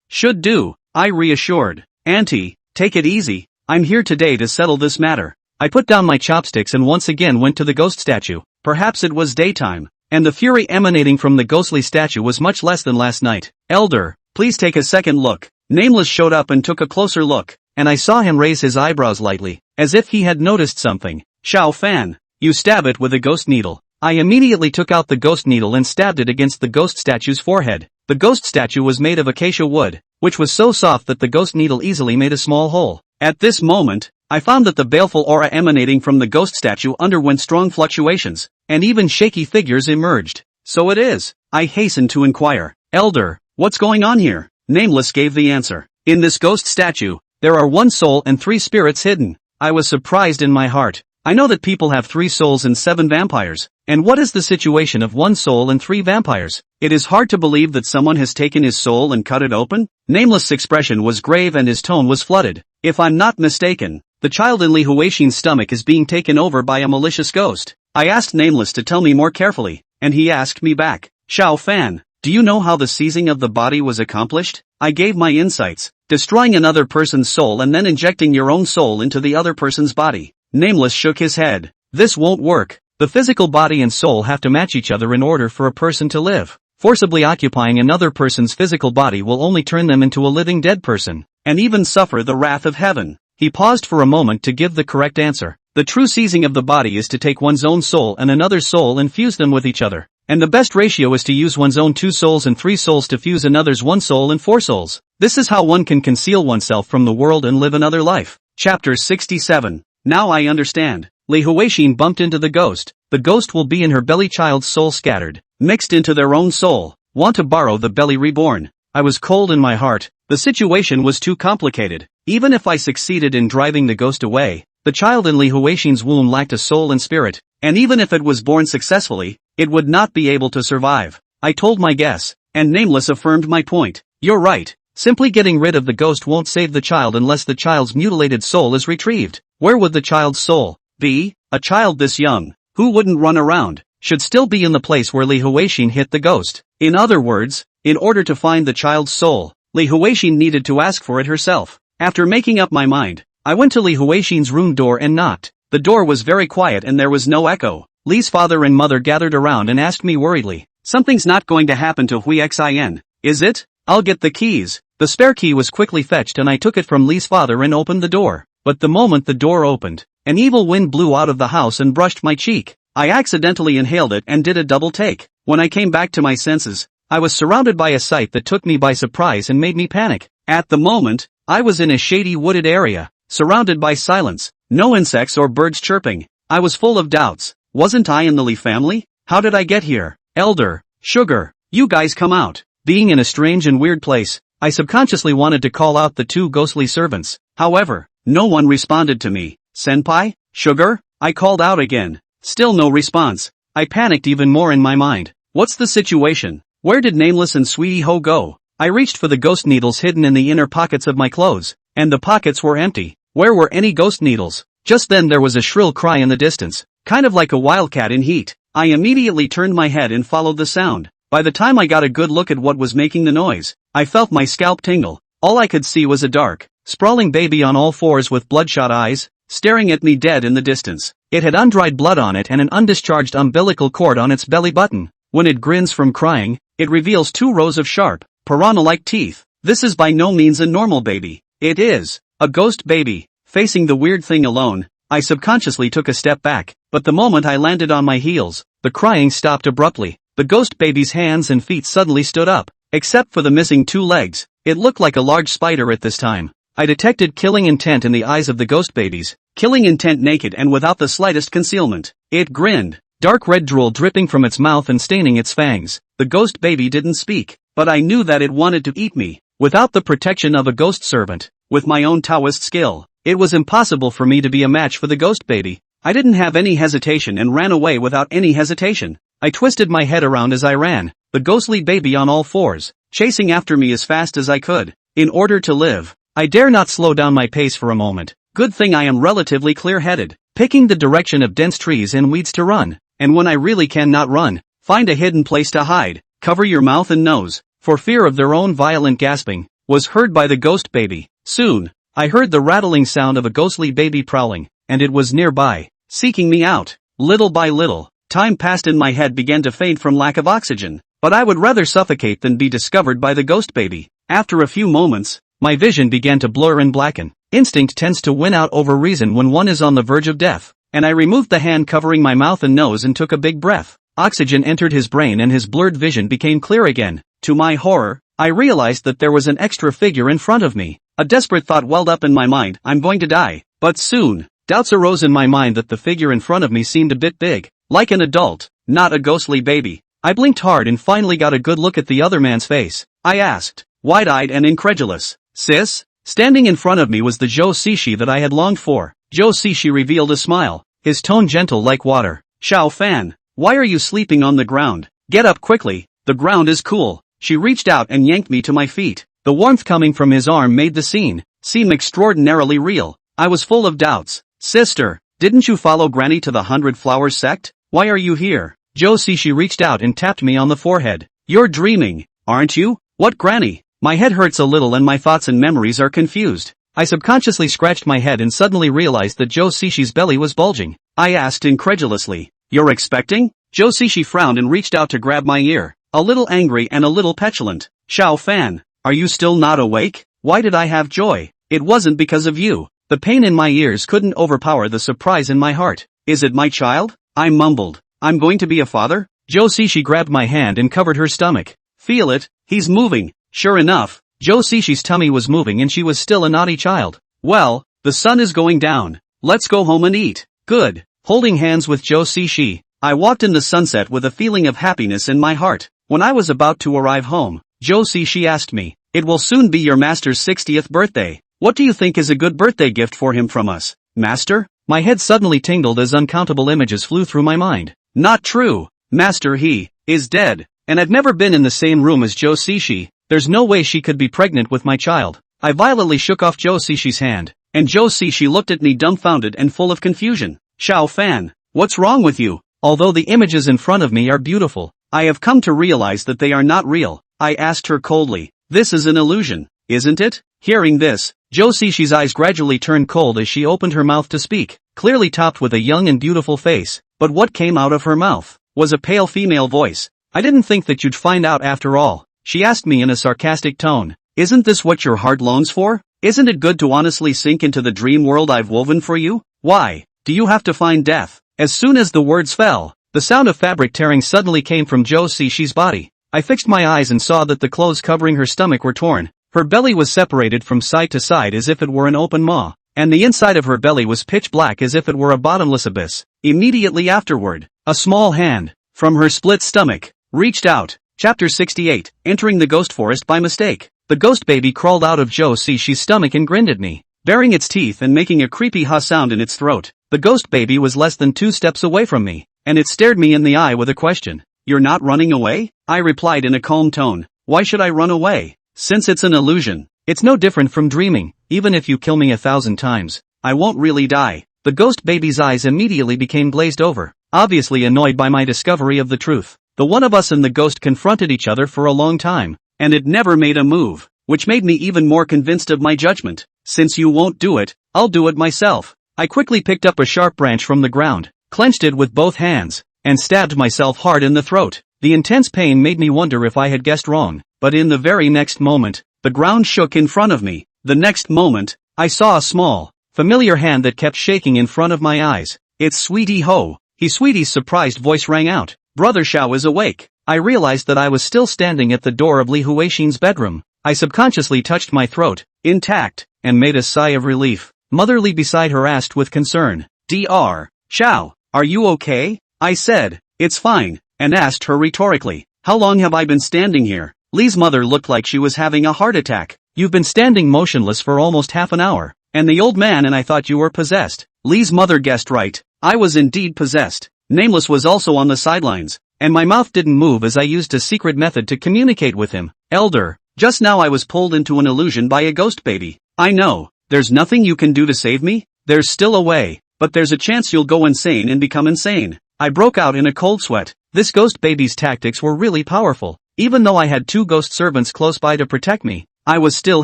should do? I reassured. Auntie, take it easy, I'm here today to settle this matter. I put down my chopsticks and once again went to the ghost statue. Perhaps it was daytime, and the fury emanating from the ghostly statue was much less than last night. Elder, please take a second look. Nameless showed up and took a closer look, and I saw him raise his eyebrows lightly, as if he had noticed something. Xiao Fan, you stab it with a ghost needle. I immediately took out the ghost needle and stabbed it against the ghost statue's forehead. The ghost statue was made of acacia wood, which was so soft that the ghost needle easily made a small hole. At this moment, I found that the baleful aura emanating from the ghost statue underwent strong fluctuations, and even shaky figures emerged. So it is, I hastened to inquire. Elder, what's going on here? Nameless gave the answer. In this ghost statue, there are 1 soul and 3 spirits hidden. I was surprised in my heart. I know that people have 3 souls and 7 vampires, and what is the situation of 1 soul and 3 vampires? It is hard to believe that someone has taken his soul and cut it open? Nameless' expression was grave and his tone was flooded. If I'm not mistaken, the child in Li Huixin's stomach is being taken over by a malicious ghost. I asked Nameless to tell me more carefully, and he asked me back. Xiao Fan, do you know how the seizing of the body was accomplished? I gave my insights. Destroying another person's soul and then injecting your own soul into the other person's body. Nameless shook his head. This won't work. The physical body and soul have to match each other in order for a person to live. Forcibly occupying another person's physical body will only turn them into a living dead person, and even suffer the wrath of heaven. He paused for a moment to give the correct answer. The true seizing of the body is to take one's own soul and another's soul and fuse them with each other. And the best ratio is to use one's own 2 souls and 3 souls to fuse another's 1 soul and 4 souls. This is how one can conceal oneself from the world and live another life. Chapter 67. Now I understand. Li Huixin bumped into the ghost. The ghost will be in her belly, child's soul scattered, mixed into their own soul. Want to borrow the belly reborn. I was cold in my heart. The situation was too complicated. Even if I succeeded in driving the ghost away, the child in Li Huixin's womb lacked a soul and spirit, and even if it was born successfully, it would not be able to survive. I told my guess, and Nameless affirmed my point. You're right. Simply getting rid of the ghost won't save the child unless the child's mutilated soul is retrieved. Where would the child's soul be? A child this young, who wouldn't run around, should still be in the place where Li Huixin hit the ghost. In other words, in order to find the child's soul, Li Huixin needed to ask for it herself. After making up my mind, I went to Li Huixin's room door and knocked. The door was very quiet and there was no echo. Li's father and mother gathered around and asked me worriedly, something's not going to happen to Huixin, is it? I'll get the keys. The spare key was quickly fetched and I took it from Li's father and opened the door. But the moment the door opened, an evil wind blew out of the house and brushed my cheek. I accidentally inhaled it and did a double take. When I came back to my senses, I was surrounded by a sight that took me by surprise and made me panic. At the moment, I was in a shady wooded area, surrounded by silence, no insects or birds chirping. I was full of doubts. Wasn't I in the Li family? How did I get here? Elder, Sugar, you guys come out. Being in a strange and weird place, I subconsciously wanted to call out the 2 ghostly servants. However, no one responded to me. Senpai? Sugar? I called out again. Still no response. I panicked even more in my mind. What's the situation? Where did Nameless and Sweetie Ho go? I reached for the ghost needles hidden in the inner pockets of my clothes, and the pockets were empty. Where were any ghost needles? Just then there was a shrill cry in the distance, kind of like a wildcat in heat. I immediately turned my head and followed the sound. By the time I got a good look at what was making the noise, I felt my scalp tingle. All I could see was a dark, sprawling baby on all fours with bloodshot eyes, staring at me dead in the distance. It had undried blood on it and an undischarged umbilical cord on its belly button. When it grins from crying, it reveals 2 rows of sharp, piranha-like teeth. This is by no means a normal baby. It is a ghost baby. Facing the weird thing alone, I subconsciously took a step back, but the moment I landed on my heels, the crying stopped abruptly. The ghost baby's hands and feet suddenly stood up, except for the missing 2 legs. It looked like a large spider at this time. I detected killing intent in the eyes of the ghost babies, killing intent naked and without the slightest concealment. It grinned, dark red drool dripping from its mouth and staining its fangs. The ghost baby didn't speak, but I knew that it wanted to eat me. Without the protection of a ghost servant, with my own Taoist skill, it was impossible for me to be a match for the ghost baby. I didn't have any hesitation and ran away without any hesitation. I twisted my head around as I ran, the ghostly baby on all fours, chasing after me as fast as I could. In order to live, I dare not slow down my pace for a moment. Good thing I am relatively clear-headed, picking the direction of dense trees and weeds to run, and when I really cannot run, find a hidden place to hide. Cover your mouth and nose, for fear of their own violent gasping, was heard by the ghost baby. Soon, I heard the rattling sound of a ghostly baby prowling, and it was nearby, seeking me out. Little by little, time passed and my head began to faint from lack of oxygen, but I would rather suffocate than be discovered by the ghost baby. After a few moments, my vision began to blur and blacken. Instinct tends to win out over reason when one is on the verge of death, and I removed the hand covering my mouth and nose and took a big breath. Oxygen entered his brain and his blurred vision became clear again. To my horror, I realized that there was an extra figure in front of me. A desperate thought welled up in my mind, I'm going to die. But soon, doubts arose in my mind that the figure in front of me seemed a bit big, like an adult, not a ghostly baby. I blinked hard and finally got a good look at the other man's face. I asked, wide-eyed and incredulous, "Sis?" Standing in front of me was the Zhou Cixi that I had longed for. Zhou Cixi revealed a smile, his tone gentle like water. "Xiao Fan, why are you sleeping on the ground? Get up quickly, the ground is cool." She reached out and yanked me to my feet. The warmth coming from his arm made the scene seem extraordinarily real. I was full of doubts. "Sister, didn't you follow Granny to the 100 Flowers sect? Why are you here?" Zhou Cixi reached out and tapped me on the forehead. "You're dreaming, aren't you? What Granny?" My head hurts a little and my thoughts and memories are confused. I subconsciously scratched my head and suddenly realized that Zhou Cixi's belly was bulging. I asked incredulously, "You're expecting?" Zhou Cixi frowned and reached out to grab my ear, a little angry and a little petulant. "Xiao Fan, are you still not awake? Why did I have joy? It wasn't because of you." The pain in my ears couldn't overpower the surprise in my heart. "Is it my child?" I mumbled. "I'm going to be a father?" Zhou Cixi grabbed my hand and covered her stomach. "Feel it, he's moving." Sure enough, Zhou Cixi's tummy was moving and she was still a naughty child. "Well, the sun is going down. Let's go home and eat." "Good." Holding hands with Zhou Cixi, I walked in the sunset with a feeling of happiness in my heart. When I was about to arrive home, Zhou Cixi asked me, "It will soon be your master's 60th birthday. What do you think is a good birthday gift for him from us?" "Master?" My head suddenly tingled as uncountable images flew through my mind. Not true. Master, he is dead. And I've never been in the same room as Zhou Cixi. There's no way she could be pregnant with my child. I violently shook off Zhou Cixi's hand, and Zhou Cixi looked at me dumbfounded and full of confusion. "Xiao Fan, what's wrong with you?" Although the images in front of me are beautiful, I have come to realize that they are not real. I asked her coldly, "This is an illusion, isn't it?" Hearing this, Zhou Cixi's eyes gradually turned cold as she opened her mouth to speak, clearly topped with a young and beautiful face. But what came out of her mouth was a pale female voice. "I didn't think that you'd find out after all." She asked me in a sarcastic tone, "Isn't this what your heart longs for? Isn't it good to honestly sink into the dream world I've woven for you? Why do you have to find death?" As soon as the words fell, the sound of fabric tearing suddenly came from Zhou Cixi's body. I fixed my eyes and saw that the clothes covering her stomach were torn. Her belly was separated from side to side as if it were an open maw, and the inside of her belly was pitch black as if it were a bottomless abyss. Immediately afterward, a small hand, from her split stomach, reached out. Chapter 68, Entering the Ghost Forest by Mistake. The ghost baby crawled out of Zhou Cixi's stomach and grinned at me, baring its teeth and making a creepy ha sound in its throat. The ghost baby was less than 2 steps away from me, and it stared me in the eye with a question. "You're not running away?" I replied in a calm tone. "Why should I run away? Since it's an illusion, it's no different from dreaming. Even if you kill me 1,000 times, I won't really die." The ghost baby's eyes immediately became glazed over, obviously annoyed by my discovery of the truth. The one of us and the ghost confronted each other for a long time, and it never made a move, which made me even more convinced of my judgment. Since you won't do it, I'll do it myself. I quickly picked up a sharp branch from the ground, clenched it with both hands, and stabbed myself hard in the throat. The intense pain made me wonder if I had guessed wrong, but in the very next moment, the ground shook in front of me. The next moment, I saw a small, familiar hand that kept shaking in front of my eyes. It's Sweetie Ho. Sweetie's surprised voice rang out. Brother Xiao is awake. I realized that I was still standing at the door of Li Huixin's bedroom. I subconsciously touched my throat, intact, and made a sigh of relief. Mother Li beside her asked with concern, Dr. Xiao, are you okay? I said, it's fine, and asked her rhetorically, how long have I been standing here? Li's mother looked like she was having a heart attack. You've been standing motionless for almost half an hour, and the old man and I thought you were possessed. Li's mother guessed right. I was indeed possessed. Nameless was also on the sidelines, and my mouth didn't move as I used a secret method to communicate with him. Elder, just now I was pulled into an illusion by a ghost baby. I know, there's nothing you can do to save me? There's still a way, but there's a chance you'll go insane and become insane. I broke out in a cold sweat. This ghost baby's tactics were really powerful. Even though I had 2 ghost servants close by to protect me, I was still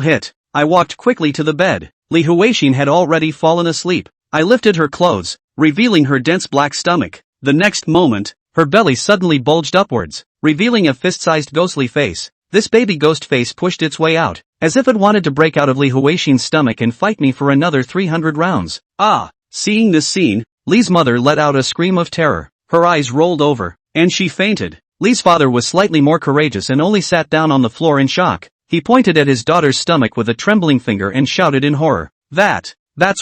hit. I walked quickly to the bed. Li Huixin had already fallen asleep. I lifted her clothes, revealing her dense black stomach. The next moment, her belly suddenly bulged upwards, revealing a fist-sized ghostly face. This baby ghost face pushed its way out, as if it wanted to break out of Li Huixin's stomach and fight me for another 300 rounds. Ah! Seeing this scene, Li's mother let out a scream of terror. Her eyes rolled over, and she fainted. Li's father was slightly more courageous and only sat down on the floor in shock. He pointed at his daughter's stomach with a trembling finger and shouted in horror, That's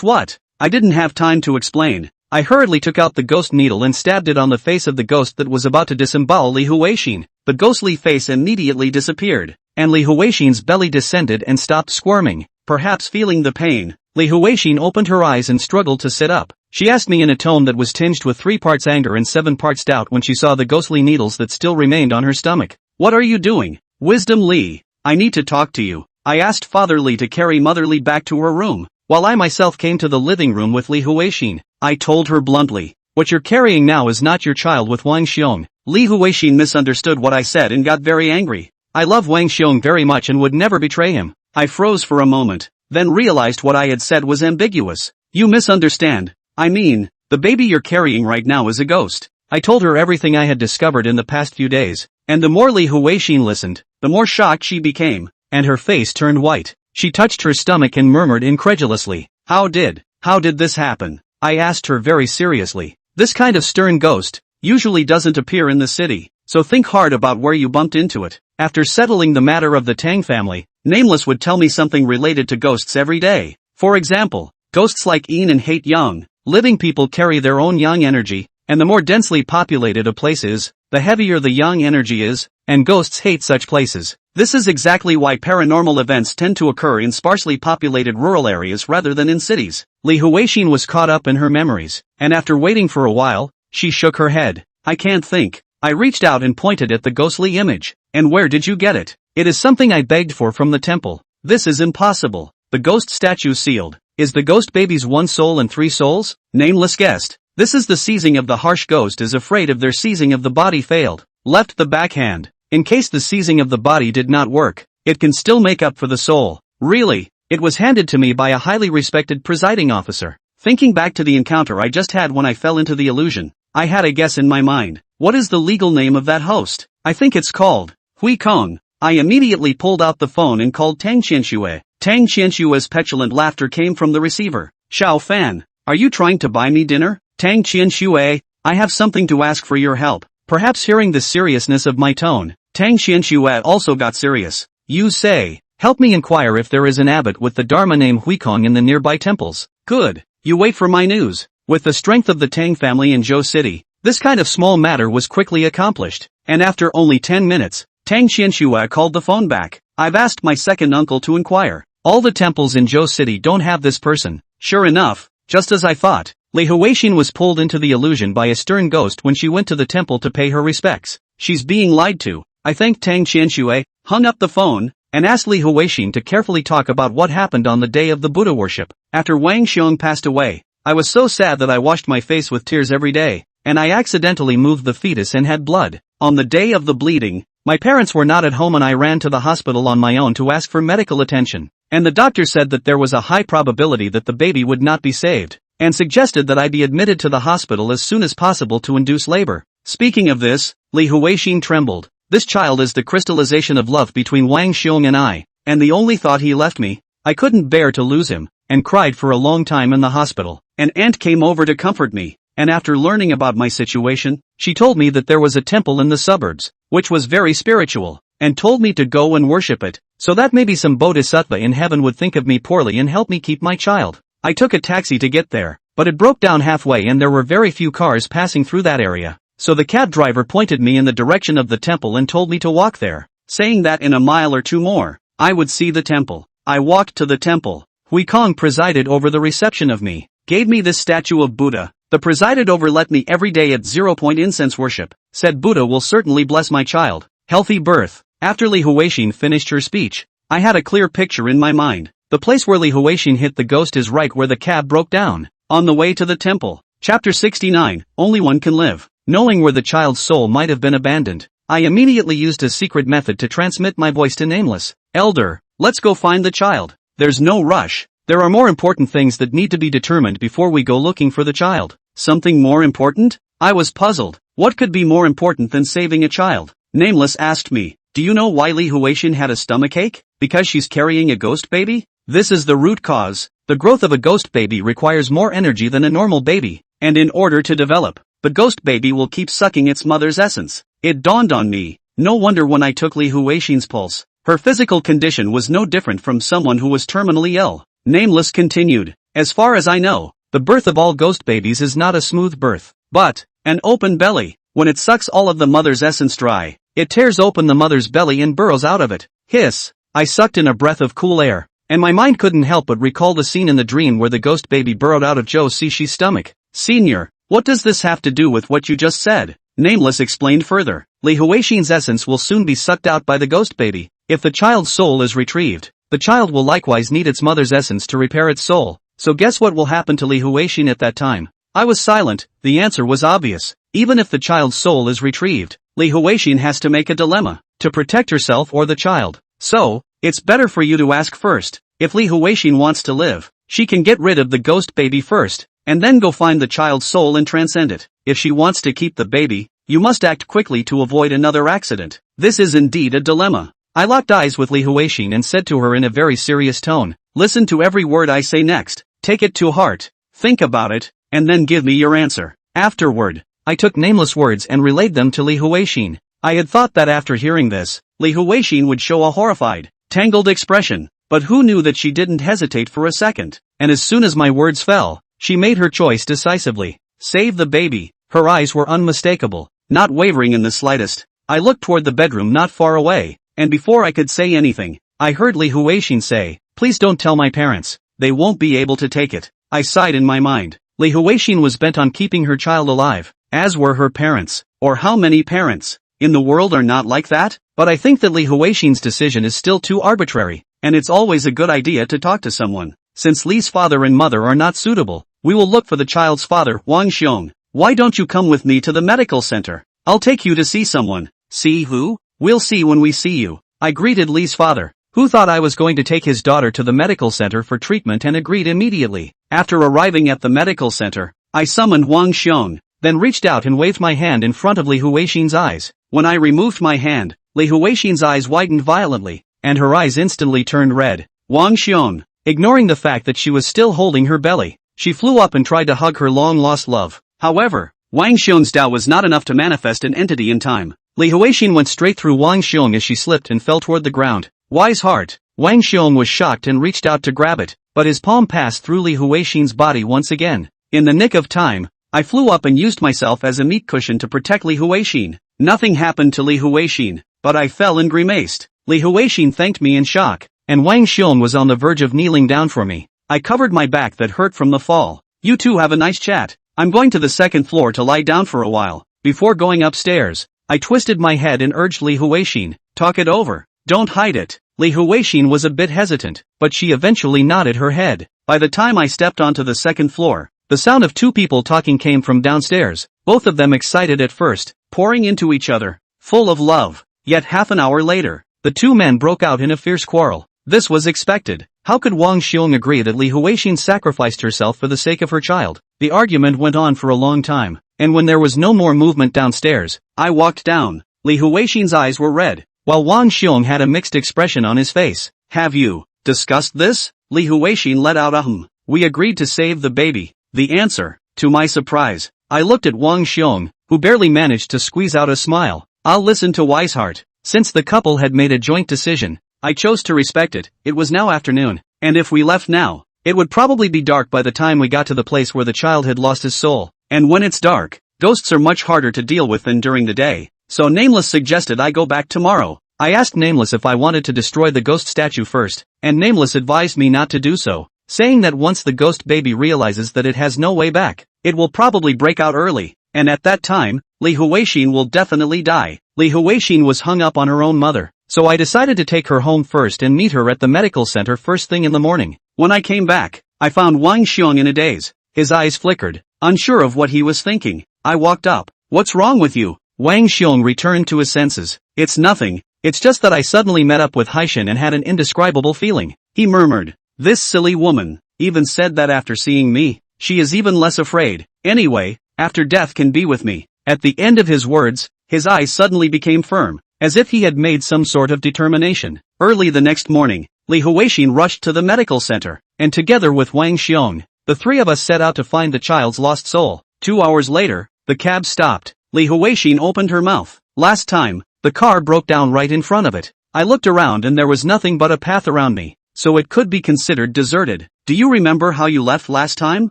what? I didn't have time to explain. I hurriedly took out the ghost needle and stabbed it on the face of the ghost that was about to disembowel Li Huixin. The ghostly face immediately disappeared, and Li Huixin's belly descended and stopped squirming. Perhaps feeling the pain, Li Huixin opened her eyes and struggled to sit up. She asked me in a tone that was tinged with 3 parts anger and 7 parts doubt when she saw the ghostly needles that still remained on her stomach. What are you doing? Wisdom Li, I need to talk to you. I asked Father Li to carry Mother Li back to her room, while I myself came to the living room with Li Huixin. I told her bluntly, what you're carrying now is not your child with Wang Xiong. Li Huixin misunderstood what I said and got very angry. I love Wang Xiong very much and would never betray him. I froze for a moment, then realized what I had said was ambiguous. You misunderstand. I mean, the baby you're carrying right now is a ghost. I told her everything I had discovered in the past few days, and the more Li Huixin listened, the more shocked she became, and her face turned white. She touched her stomach and murmured incredulously, How did this happen? I asked her very seriously. This kind of stern ghost usually doesn't appear in the city, so think hard about where you bumped into it. After settling the matter of the Tang family, Nameless would tell me something related to ghosts every day. For example, ghosts like Yin and hate Yang. Living people carry their own Yang energy, and the more densely populated a place is, the heavier the Yang energy is, and ghosts hate such places. This is exactly why paranormal events tend to occur in sparsely populated rural areas rather than in cities. Li Huixin was caught up in her memories, and after waiting for a while, she shook her head. I can't think. I reached out and pointed at the ghostly image. And where did you get it? It is something I begged for from the temple. This is impossible. The ghost statue sealed. Is the ghost baby's 1 soul and 3 souls? Nameless guessed. This is the seizing of the harsh ghost is afraid of their seizing of the body failed. Left the backhand. In case the seizing of the body did not work, it can still make up for the soul. Really? It was handed to me by a highly respected presiding officer. Thinking back to the encounter I just had when I fell into the illusion, I had a guess in my mind. What is the legal name of that host? I think it's called Hui Kong. I immediately pulled out the phone and called Tang Qianxue. Tang Qianxue's petulant laughter came from the receiver. Xiao Fan, are you trying to buy me dinner? Tang Qianxue, I have something to ask for your help. Perhaps hearing the seriousness of my tone, Tang Qianxue also got serious. You say, help me inquire if there is an abbot with the Dharma name Huikong in the nearby temples. Good. You wait for my news. With the strength of the Tang family in Zhou City, this kind of small matter was quickly accomplished, and after only 10 minutes, Tang Qianxue called the phone back. I've asked my second uncle to inquire. All the temples in Zhou City don't have this person. Sure enough, just as I thought, Li Huixin was pulled into the illusion by a stern ghost when she went to the temple to pay her respects. She's being lied to. I thanked Tang Qianxue, hung up the phone, and asked Li Huixin to carefully talk about what happened on the day of the Buddha worship. After Wang Xiong passed away, I was so sad that I washed my face with tears every day, and I accidentally moved the fetus and had blood. On the day of the bleeding, My parents were not at home and I ran to the hospital on my own to ask for medical attention. And the doctor said that there was a high probability that the baby would not be saved, and suggested that I be admitted to the hospital as soon as possible to induce labor. Speaking of this, Li Huixin trembled. This child is the crystallization of love between Wang Xiong and I, and the only thought he left me. I couldn't bear to lose him, and cried for a long time in the hospital. An aunt came over to comfort me, and after learning about my situation, she told me that there was a temple in the suburbs, which was very spiritual, and told me to go and worship it, so that maybe some bodhisattva in heaven would think of me poorly and help me keep my child. I took a taxi to get there, but it broke down halfway and there were very few cars passing through that area. So the cab driver pointed me in the direction of the temple and told me to walk there, saying that in a mile or two more, I would see the temple. I walked to the temple. Hui Kong presided over the reception of me, gave me this statue of Buddha. The presided over let me every day at 0 point incense worship, said Buddha will certainly bless my child. Healthy birth. After Li Huixin finished her speech, I had a clear picture in my mind. The place where Li Huixin hit the ghost is right where the cab broke down, on the way to the temple. Chapter 69, Only One Can Live. Knowing where the child's soul might have been abandoned, I immediately used a secret method to transmit my voice to Nameless. Elder, let's go find the child. There's no rush. There are more important things that need to be determined before we go looking for the child. Something more important? I was puzzled. What could be more important than saving a child? Nameless asked me, do you know why Li Huixin had a stomachache? Because she's carrying a ghost baby? This is the root cause. The growth of a ghost baby requires more energy than a normal baby, and in order to develop, the ghost baby will keep sucking its mother's essence. It dawned on me. No wonder when I took Li Huixin's pulse, her physical condition was no different from someone who was terminally ill. Nameless continued, as far as I know, the birth of all ghost babies is not a smooth birth, but an open belly. When it sucks all of the mother's essence dry, it tears open the mother's belly and burrows out of it. Hiss! I sucked in a breath of cool air, and my mind couldn't help but recall the scene in the dream where the ghost baby burrowed out of Zhou Xixi's stomach. Senior, what does this have to do with what you just said? Nameless explained further. Li Huixin's essence will soon be sucked out by the ghost baby. If the child's soul is retrieved, the child will likewise need its mother's essence to repair its soul. So guess what will happen to Li Huixin at that time? I was silent. The answer was obvious. Even if the child's soul is retrieved, Li Huixin has to make a dilemma, to protect herself or the child. So, it's better for you to ask first. If Li Huixin wants to live, she can get rid of the ghost baby first, and then go find the child's soul and transcend it. If she wants to keep the baby, you must act quickly to avoid another accident. This is indeed a dilemma. I locked eyes with Li Huixin and said to her in a very serious tone, listen to every word I say next, take it to heart, think about it, and then give me your answer. Afterward, I took Nameless words and relayed them to Li Huixin. I had thought that after hearing this, Li Huixin would show a horrified, tangled expression, but who knew that she didn't hesitate for a second, and as soon as my words fell, she made her choice decisively. Save the baby. Her eyes were unmistakable, not wavering in the slightest. I looked toward the bedroom not far away, and before I could say anything, I heard Li Huixin say, please don't tell my parents, they won't be able to take it. I sighed in my mind. Li Huixin was bent on keeping her child alive, as were her parents. Or how many parents in the world are not like that? But I think that Li Huixin's decision is still too arbitrary, and it's always a good idea to talk to someone. Since Li's father and mother are not suitable, we will look for the child's father, Wang Xiong. Why don't you come with me to the medical center? I'll take you to see someone. See who? We'll see when we see you. I greeted Li's father, who thought I was going to take his daughter to the medical center for treatment and agreed immediately. After arriving at the medical center, I summoned Wang Xiong, then reached out and waved my hand in front of Li Huixin's eyes. When I removed my hand, Li Huixin's eyes widened violently, and her eyes instantly turned red. Wang Xiong, ignoring the fact that she was still holding her belly, she flew up and tried to hug her long-lost love. However, Wang Xiong's Tao was not enough to manifest an entity in time. Li Huixin went straight through Wang Xiong as she slipped and fell toward the ground. Wise heart. Wang Xiong was shocked and reached out to grab it, but his palm passed through Li Huixin's body once again. In the nick of time, I flew up and used myself as a meat cushion to protect Li Huixin. Nothing happened to Li Huixin, but I fell and grimaced. Li Huixin thanked me in shock, and Wang Xiong was on the verge of kneeling down for me. I covered my back that hurt from the fall. You two have a nice chat. I'm going to the second floor to lie down for a while. Before going upstairs, I twisted my head and urged Li Huixin, talk it over. Don't hide it. Li Huixin was a bit hesitant, but she eventually nodded her head. By the time I stepped onto the second floor, the sound of two people talking came from downstairs, both of them excited at first, pouring into each other, full of love. Yet half an hour later, the two men broke out in a fierce quarrel. This was expected. How could Wang Xiong agree that Li Huixin sacrificed herself for the sake of her child? The argument went on for a long time, and when there was no more movement downstairs, I walked down. Li Huixin's eyes were red, while Wang Xiong had a mixed expression on his face. Have you discussed this? Li Huixin let out a hum. We agreed to save the baby. The answer. To my surprise, I looked at Wang Xiong, who barely managed to squeeze out a smile. I'll listen to Wiseheart. Since the couple had made a joint decision, I chose to respect it. It was now afternoon, and if we left now, it would probably be dark by the time we got to the place where the child had lost his soul. And when it's dark, ghosts are much harder to deal with than during the day. So Nameless suggested I go back tomorrow. I asked Nameless if I wanted to destroy the ghost statue first, and Nameless advised me not to do so, saying that once the ghost baby realizes that it has no way back, it will probably break out early, and at that time, Li Huixin will definitely die. Li Huixin was hung up on her own mother, so I decided to take her home first and meet her at the medical center first thing in the morning. When I came back, I found Wang Xiong in a daze. His eyes flickered, unsure of what he was thinking. I walked up. What's wrong with you? Wang Xiong returned to his senses. It's nothing. It's just that I suddenly met up with Haishin and had an indescribable feeling. He murmured. This silly woman even said that after seeing me, she is even less afraid. Anyway, after death can be with me. At the end of his words, his eyes suddenly became firm, as if he had made some sort of determination. Early the next morning, Li Huixin rushed to the medical center, and together with Wang Xiong, the three of us set out to find the child's lost soul. 2 hours later, the cab stopped. Li Huixin opened her mouth. Last time, the car broke down right in front of it. I looked around and there was nothing but a path around me, so it could be considered deserted. Do you remember how you left last time?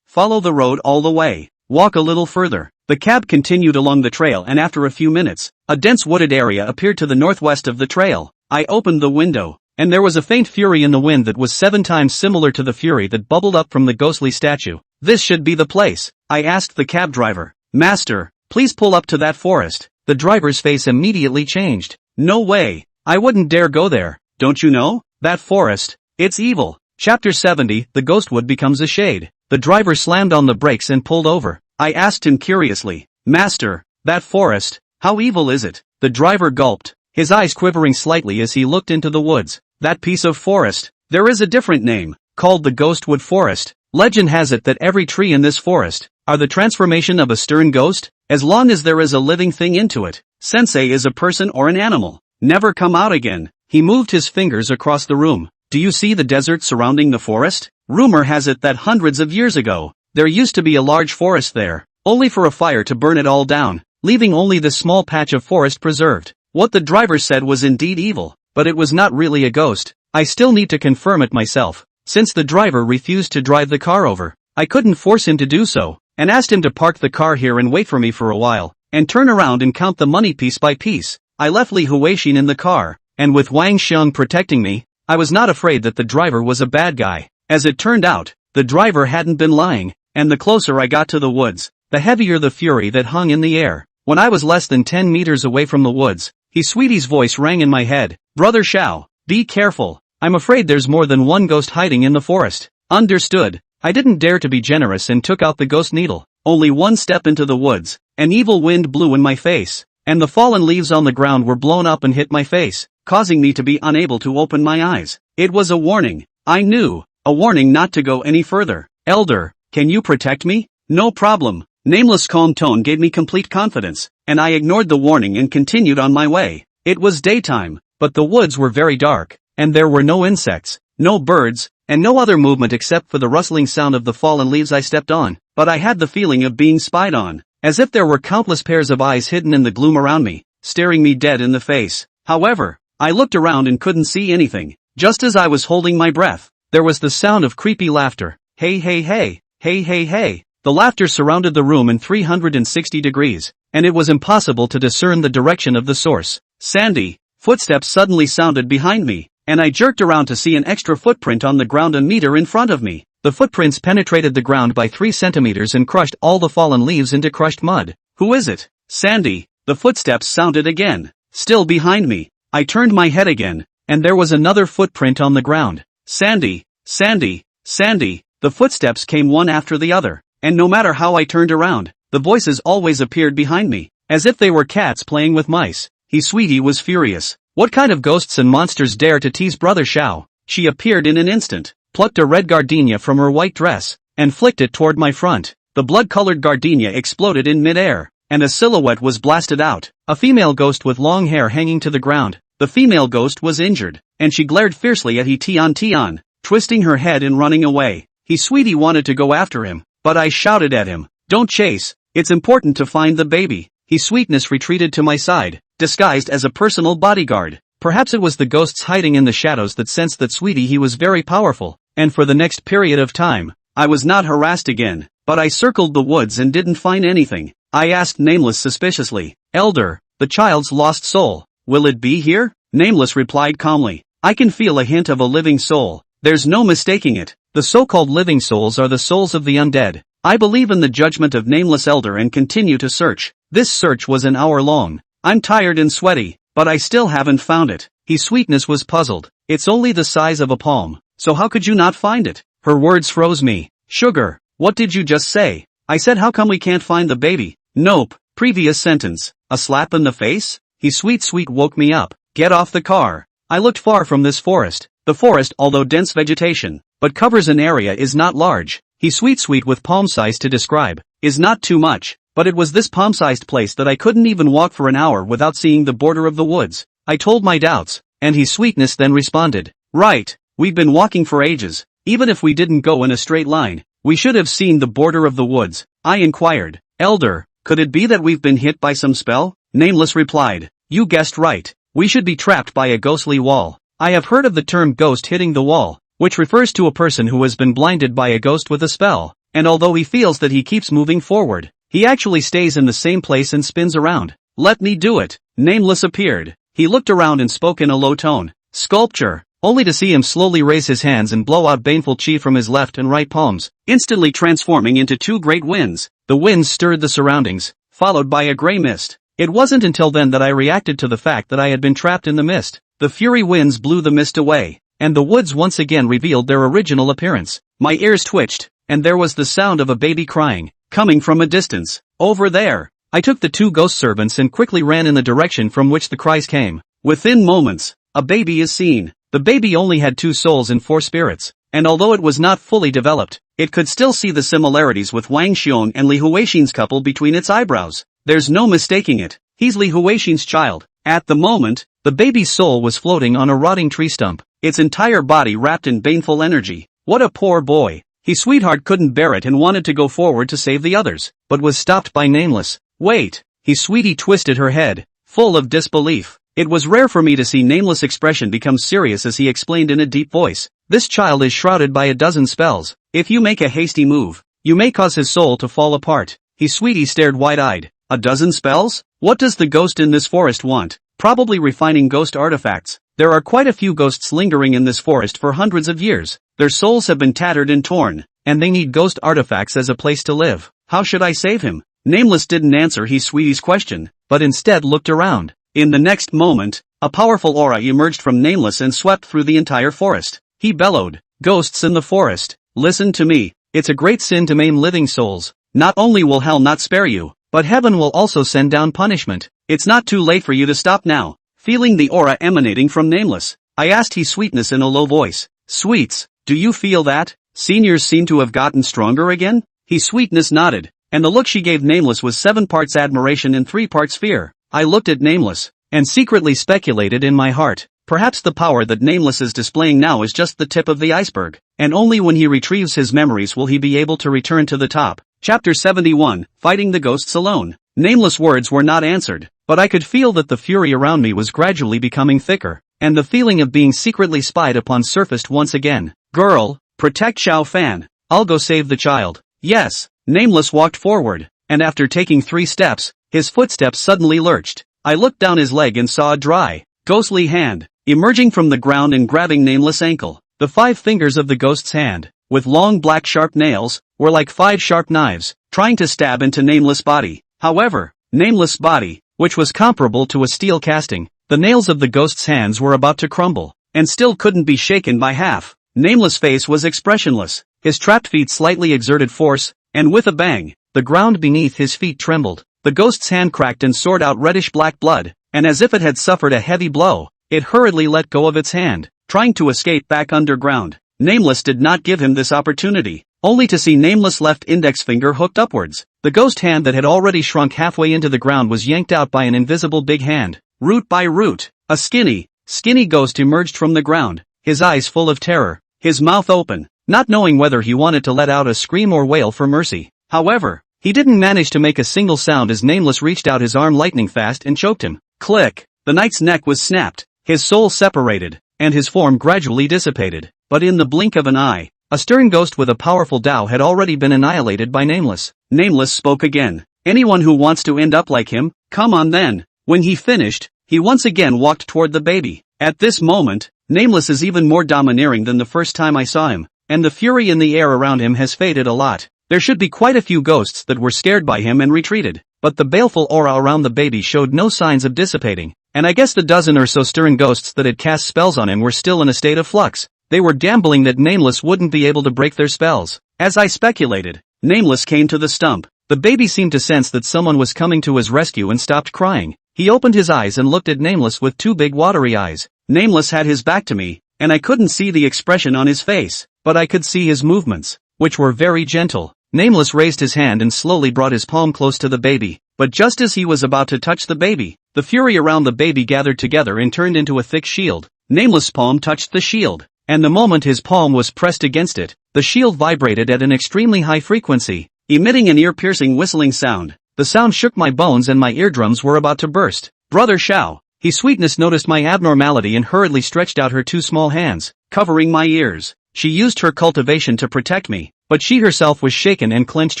Follow the road all the way. Walk a little further. The cab continued along the trail and after a few minutes, a dense wooded area appeared to the northwest of the trail. I opened the window, and there was a faint fury in the wind that was 7 times similar to the fury that bubbled up from the ghostly statue. This should be the place. I asked the cab driver. Master, please pull up to that forest. The driver's face immediately changed. No way. I wouldn't dare go there. Don't you know? That forest. It's evil. Chapter 70, The Ghostwood Becomes a Shade. The driver slammed on the brakes and pulled over. I asked him curiously. Master, that forest, how evil is it? The driver gulped, his eyes quivering slightly as he looked into the woods. That piece of forest. There is a different name, called the Ghostwood Forest. Legend has it that every tree in this forest are the transformation of a stern ghost, as long as there is a living thing into it. Sensei is a person or an animal. Never come out again. He moved his fingers across the room. Do you see the desert surrounding the forest? Rumor has it that hundreds of years ago, there used to be a large forest there, only for a fire to burn it all down, leaving only this small patch of forest preserved. What the driver said was indeed evil, but it was not really a ghost. I still need to confirm it myself. Since the driver refused to drive the car over, I couldn't force him to do so, and asked him to park the car here and wait for me for a while, and turn around and count the money piece by piece. I left Li Huixin in the car, and with Wang Xiong protecting me, I was not afraid that the driver was a bad guy. As it turned out, the driver hadn't been lying, and the closer I got to the woods, the heavier the fury that hung in the air. When I was less than 10 meters away from the woods, Sweetie's voice rang in my head. Brother Xiao, be careful. I'm afraid there's more than one ghost hiding in the forest. Understood. I didn't dare to be generous and took out the ghost needle. Only one step into the woods, an evil wind blew in my face, and the fallen leaves on the ground were blown up and hit my face, causing me to be unable to open my eyes. It was a warning. I knew. A warning not to go any further. Elder, can you protect me? No problem. Nameless' calm tone gave me complete confidence, and I ignored the warning and continued on my way. It was daytime, but the woods were very dark, and there were no insects, no birds, and no other movement except for the rustling sound of the fallen leaves I stepped on. But I had the feeling of being spied on, as if there were countless pairs of eyes hidden in the gloom around me, staring me dead in the face. However, I looked around and couldn't see anything. Just as I was holding my breath, there was the sound of creepy laughter. Hey hey hey, hey hey hey. The laughter surrounded the room in 360 degrees, and it was impossible to discern the direction of the source. Sandy, footsteps suddenly sounded behind me, and I jerked around to see an extra footprint on the ground a meter in front of me. The footprints penetrated the ground by 3 centimeters and crushed all the fallen leaves into crushed mud. Who is it? Sandy. The footsteps sounded again, still behind me. I turned my head again, and there was another footprint on the ground. Sandy, Sandy, Sandy. The footsteps came one after the other. And no matter how I turned around, the voices always appeared behind me, as if they were cats playing with mice. He Sweetie was furious. What kind of ghosts and monsters dare to tease Brother Xiao? She appeared in an instant, plucked a red gardenia from her white dress, and flicked it toward my front. The blood-colored gardenia exploded in mid-air, and a silhouette was blasted out, a female ghost with long hair hanging to the ground. The female ghost was injured, and she glared fiercely at He Tian, twisting her head and running away. He Sweetie wanted to go after him, but I shouted at him, "Don't chase, it's important to find the baby." He Sweetness retreated to my side, disguised as a personal bodyguard. Perhaps it was the ghosts hiding in the shadows that sensed that Sweetie he was very powerful, and for the next period of time, I was not harassed again, but I circled the woods and didn't find anything. I asked Nameless suspiciously, "Elder, the child's lost soul, will it be here?" Nameless replied calmly, "I can feel a hint of a living soul. There's no mistaking it. The so-called living souls are the souls of the undead. I believe in the judgment of Nameless Elder and continue to search." This search was an hour long. I'm tired and sweaty, but I still haven't found it. He Sweetness was puzzled. It's only the size of a palm, so how could you not find it? Her words froze me. Sugar, what did you just say? I said how come we can't find the baby? Nope. Previous sentence. A slap in the face? He Sweet woke me up. Get off the car. I looked far from this forest. The forest, although dense vegetation, but covers an area, is not large. He Sweet with palm size to describe, is not too much, but it was this palm-sized place that I couldn't even walk for an hour without seeing the border of the woods. I told my doubts, and He Sweetness then responded, "Right, we've been walking for ages. Even if we didn't go in a straight line, we should have seen the border of the woods." I inquired, "Elder, could it be that we've been hit by some spell?" Nameless replied, "You guessed right. We should be trapped by a ghostly wall." I have heard of the term ghost hitting the wall, which refers to a person who has been blinded by a ghost with a spell, and although he feels that he keeps moving forward, he actually stays in the same place and spins around. "Let me do it." Nameless appeared. He looked around and spoke in a low tone, "Sculpture," only to see him slowly raise his hands and blow out baneful chi from his left and right palms, instantly transforming into two great winds. The winds stirred the surroundings, followed by a gray mist. It wasn't until then that I reacted to the fact that I had been trapped in the mist. The fury winds blew the mist away, and the woods once again revealed their original appearance. My ears twitched, and there was the sound of a baby crying, coming from a distance. "Over there!" I took the two ghost servants and quickly ran in the direction from which the cries came. Within moments, a baby is seen. The baby only had 2 souls and 4 spirits, and although it was not fully developed, it could still see the similarities with Wang Xiong and Li Huixin's couple between its eyebrows. There's no mistaking it. He's Li Huixin's child. At the moment, the baby's soul was floating on a rotting tree stump, its entire body wrapped in baneful energy. What a poor boy. His sweetheart couldn't bear it and wanted to go forward to save the others, but was stopped by Nameless. "Wait." His sweetie twisted her head, full of disbelief. It was rare for me to see Nameless' expression become serious as he explained in a deep voice. "This child is shrouded by a dozen spells. If you make a hasty move, you may cause his soul to fall apart." His sweetie stared wide-eyed. "A dozen spells? What does the ghost in this forest want?" "Probably refining ghost artifacts. There are quite a few ghosts lingering in this forest for hundreds of years. Their souls have been tattered and torn, and they need ghost artifacts as a place to live. How should I save him?" Nameless didn't answer his sweetie's question, but instead looked around. In the next moment, a powerful aura emerged from Nameless and swept through the entire forest. He bellowed, "Ghosts in the forest, listen to me. It's a great sin to maim living souls. Not only will hell not spare you, but heaven will also send down punishment. It's not too late for you to stop now." Feeling the aura emanating from Nameless, I asked his sweetness in a low voice, "Sweets, do you feel that? Seniors seem to have gotten stronger again?" His sweetness nodded, and the look she gave Nameless was 7 parts admiration and 3 parts fear. I looked at Nameless, and secretly speculated in my heart, perhaps the power that Nameless is displaying now is just the tip of the iceberg, and only when he retrieves his memories will he be able to return to the top. Chapter 71, Fighting the Ghosts Alone. Nameless words were not answered, but I could feel that the fury around me was gradually becoming thicker, and the feeling of being secretly spied upon surfaced once again. "Girl, protect Xiao Fan. I'll go save the child." "Yes." Nameless walked forward, and after taking 3 steps, his footsteps suddenly lurched. I looked down his leg and saw a dry, ghostly hand, emerging from the ground and grabbing Nameless' ankle. The 5 fingers of the ghost's hand, with long black sharp nails, were like 5 sharp knives, trying to stab into Nameless' body. However, Nameless' body, which was comparable to a steel casting, the nails of the ghost's hands were about to crumble, and still couldn't be shaken by half. Nameless' face was expressionless, his trapped feet slightly exerted force, and with a bang, the ground beneath his feet trembled. The ghost's hand cracked and soared out reddish black blood. and as if it had suffered a heavy blow, it hurriedly let go of its hand, trying to escape back underground. Nameless did not give him this opportunity, only to see Nameless' left index finger hooked upwards. The ghost hand that had already shrunk halfway into the ground was yanked out by an invisible big hand. Root by root, a skinny ghost emerged from the ground, his eyes full of terror, his mouth open, not knowing whether he wanted to let out a scream or wail for mercy. However, he didn't manage to make a single sound as Nameless reached out his arm lightning fast and choked him. Click! The knight's neck was snapped, his soul separated, and his form gradually dissipated. But in the blink of an eye, a stern ghost with a powerful Tao had already been annihilated by Nameless. Nameless spoke again. Anyone who wants to end up like him, come on then. When he finished, he once again walked toward the baby. At this moment, Nameless is even more domineering than the first time I saw him, and the fury in the air around him has faded a lot. There should be quite a few ghosts that were scared by him and retreated, but the baleful aura around the baby showed no signs of dissipating, and I guess the dozen or so stern ghosts that had cast spells on him were still in a state of flux. They were gambling that Nameless wouldn't be able to break their spells. As I speculated, Nameless came to the stump. The baby seemed to sense that someone was coming to his rescue and stopped crying. He opened his eyes and looked at Nameless with two big watery eyes. Nameless had his back to me, and I couldn't see the expression on his face, but I could see his movements, which were very gentle. Nameless raised his hand and slowly brought his palm close to the baby, but just as he was about to touch the baby, the fury around the baby gathered together and turned into a thick shield. Nameless' palm touched the shield, and the moment his palm was pressed against it, the shield vibrated at an extremely high frequency, emitting an ear-piercing whistling sound. The sound shook my bones and my eardrums were about to burst. Brother Xiao, His Sweetness noticed my abnormality and hurriedly stretched out her two small hands, covering my ears. She used her cultivation to protect me, but she herself was shaken and clenched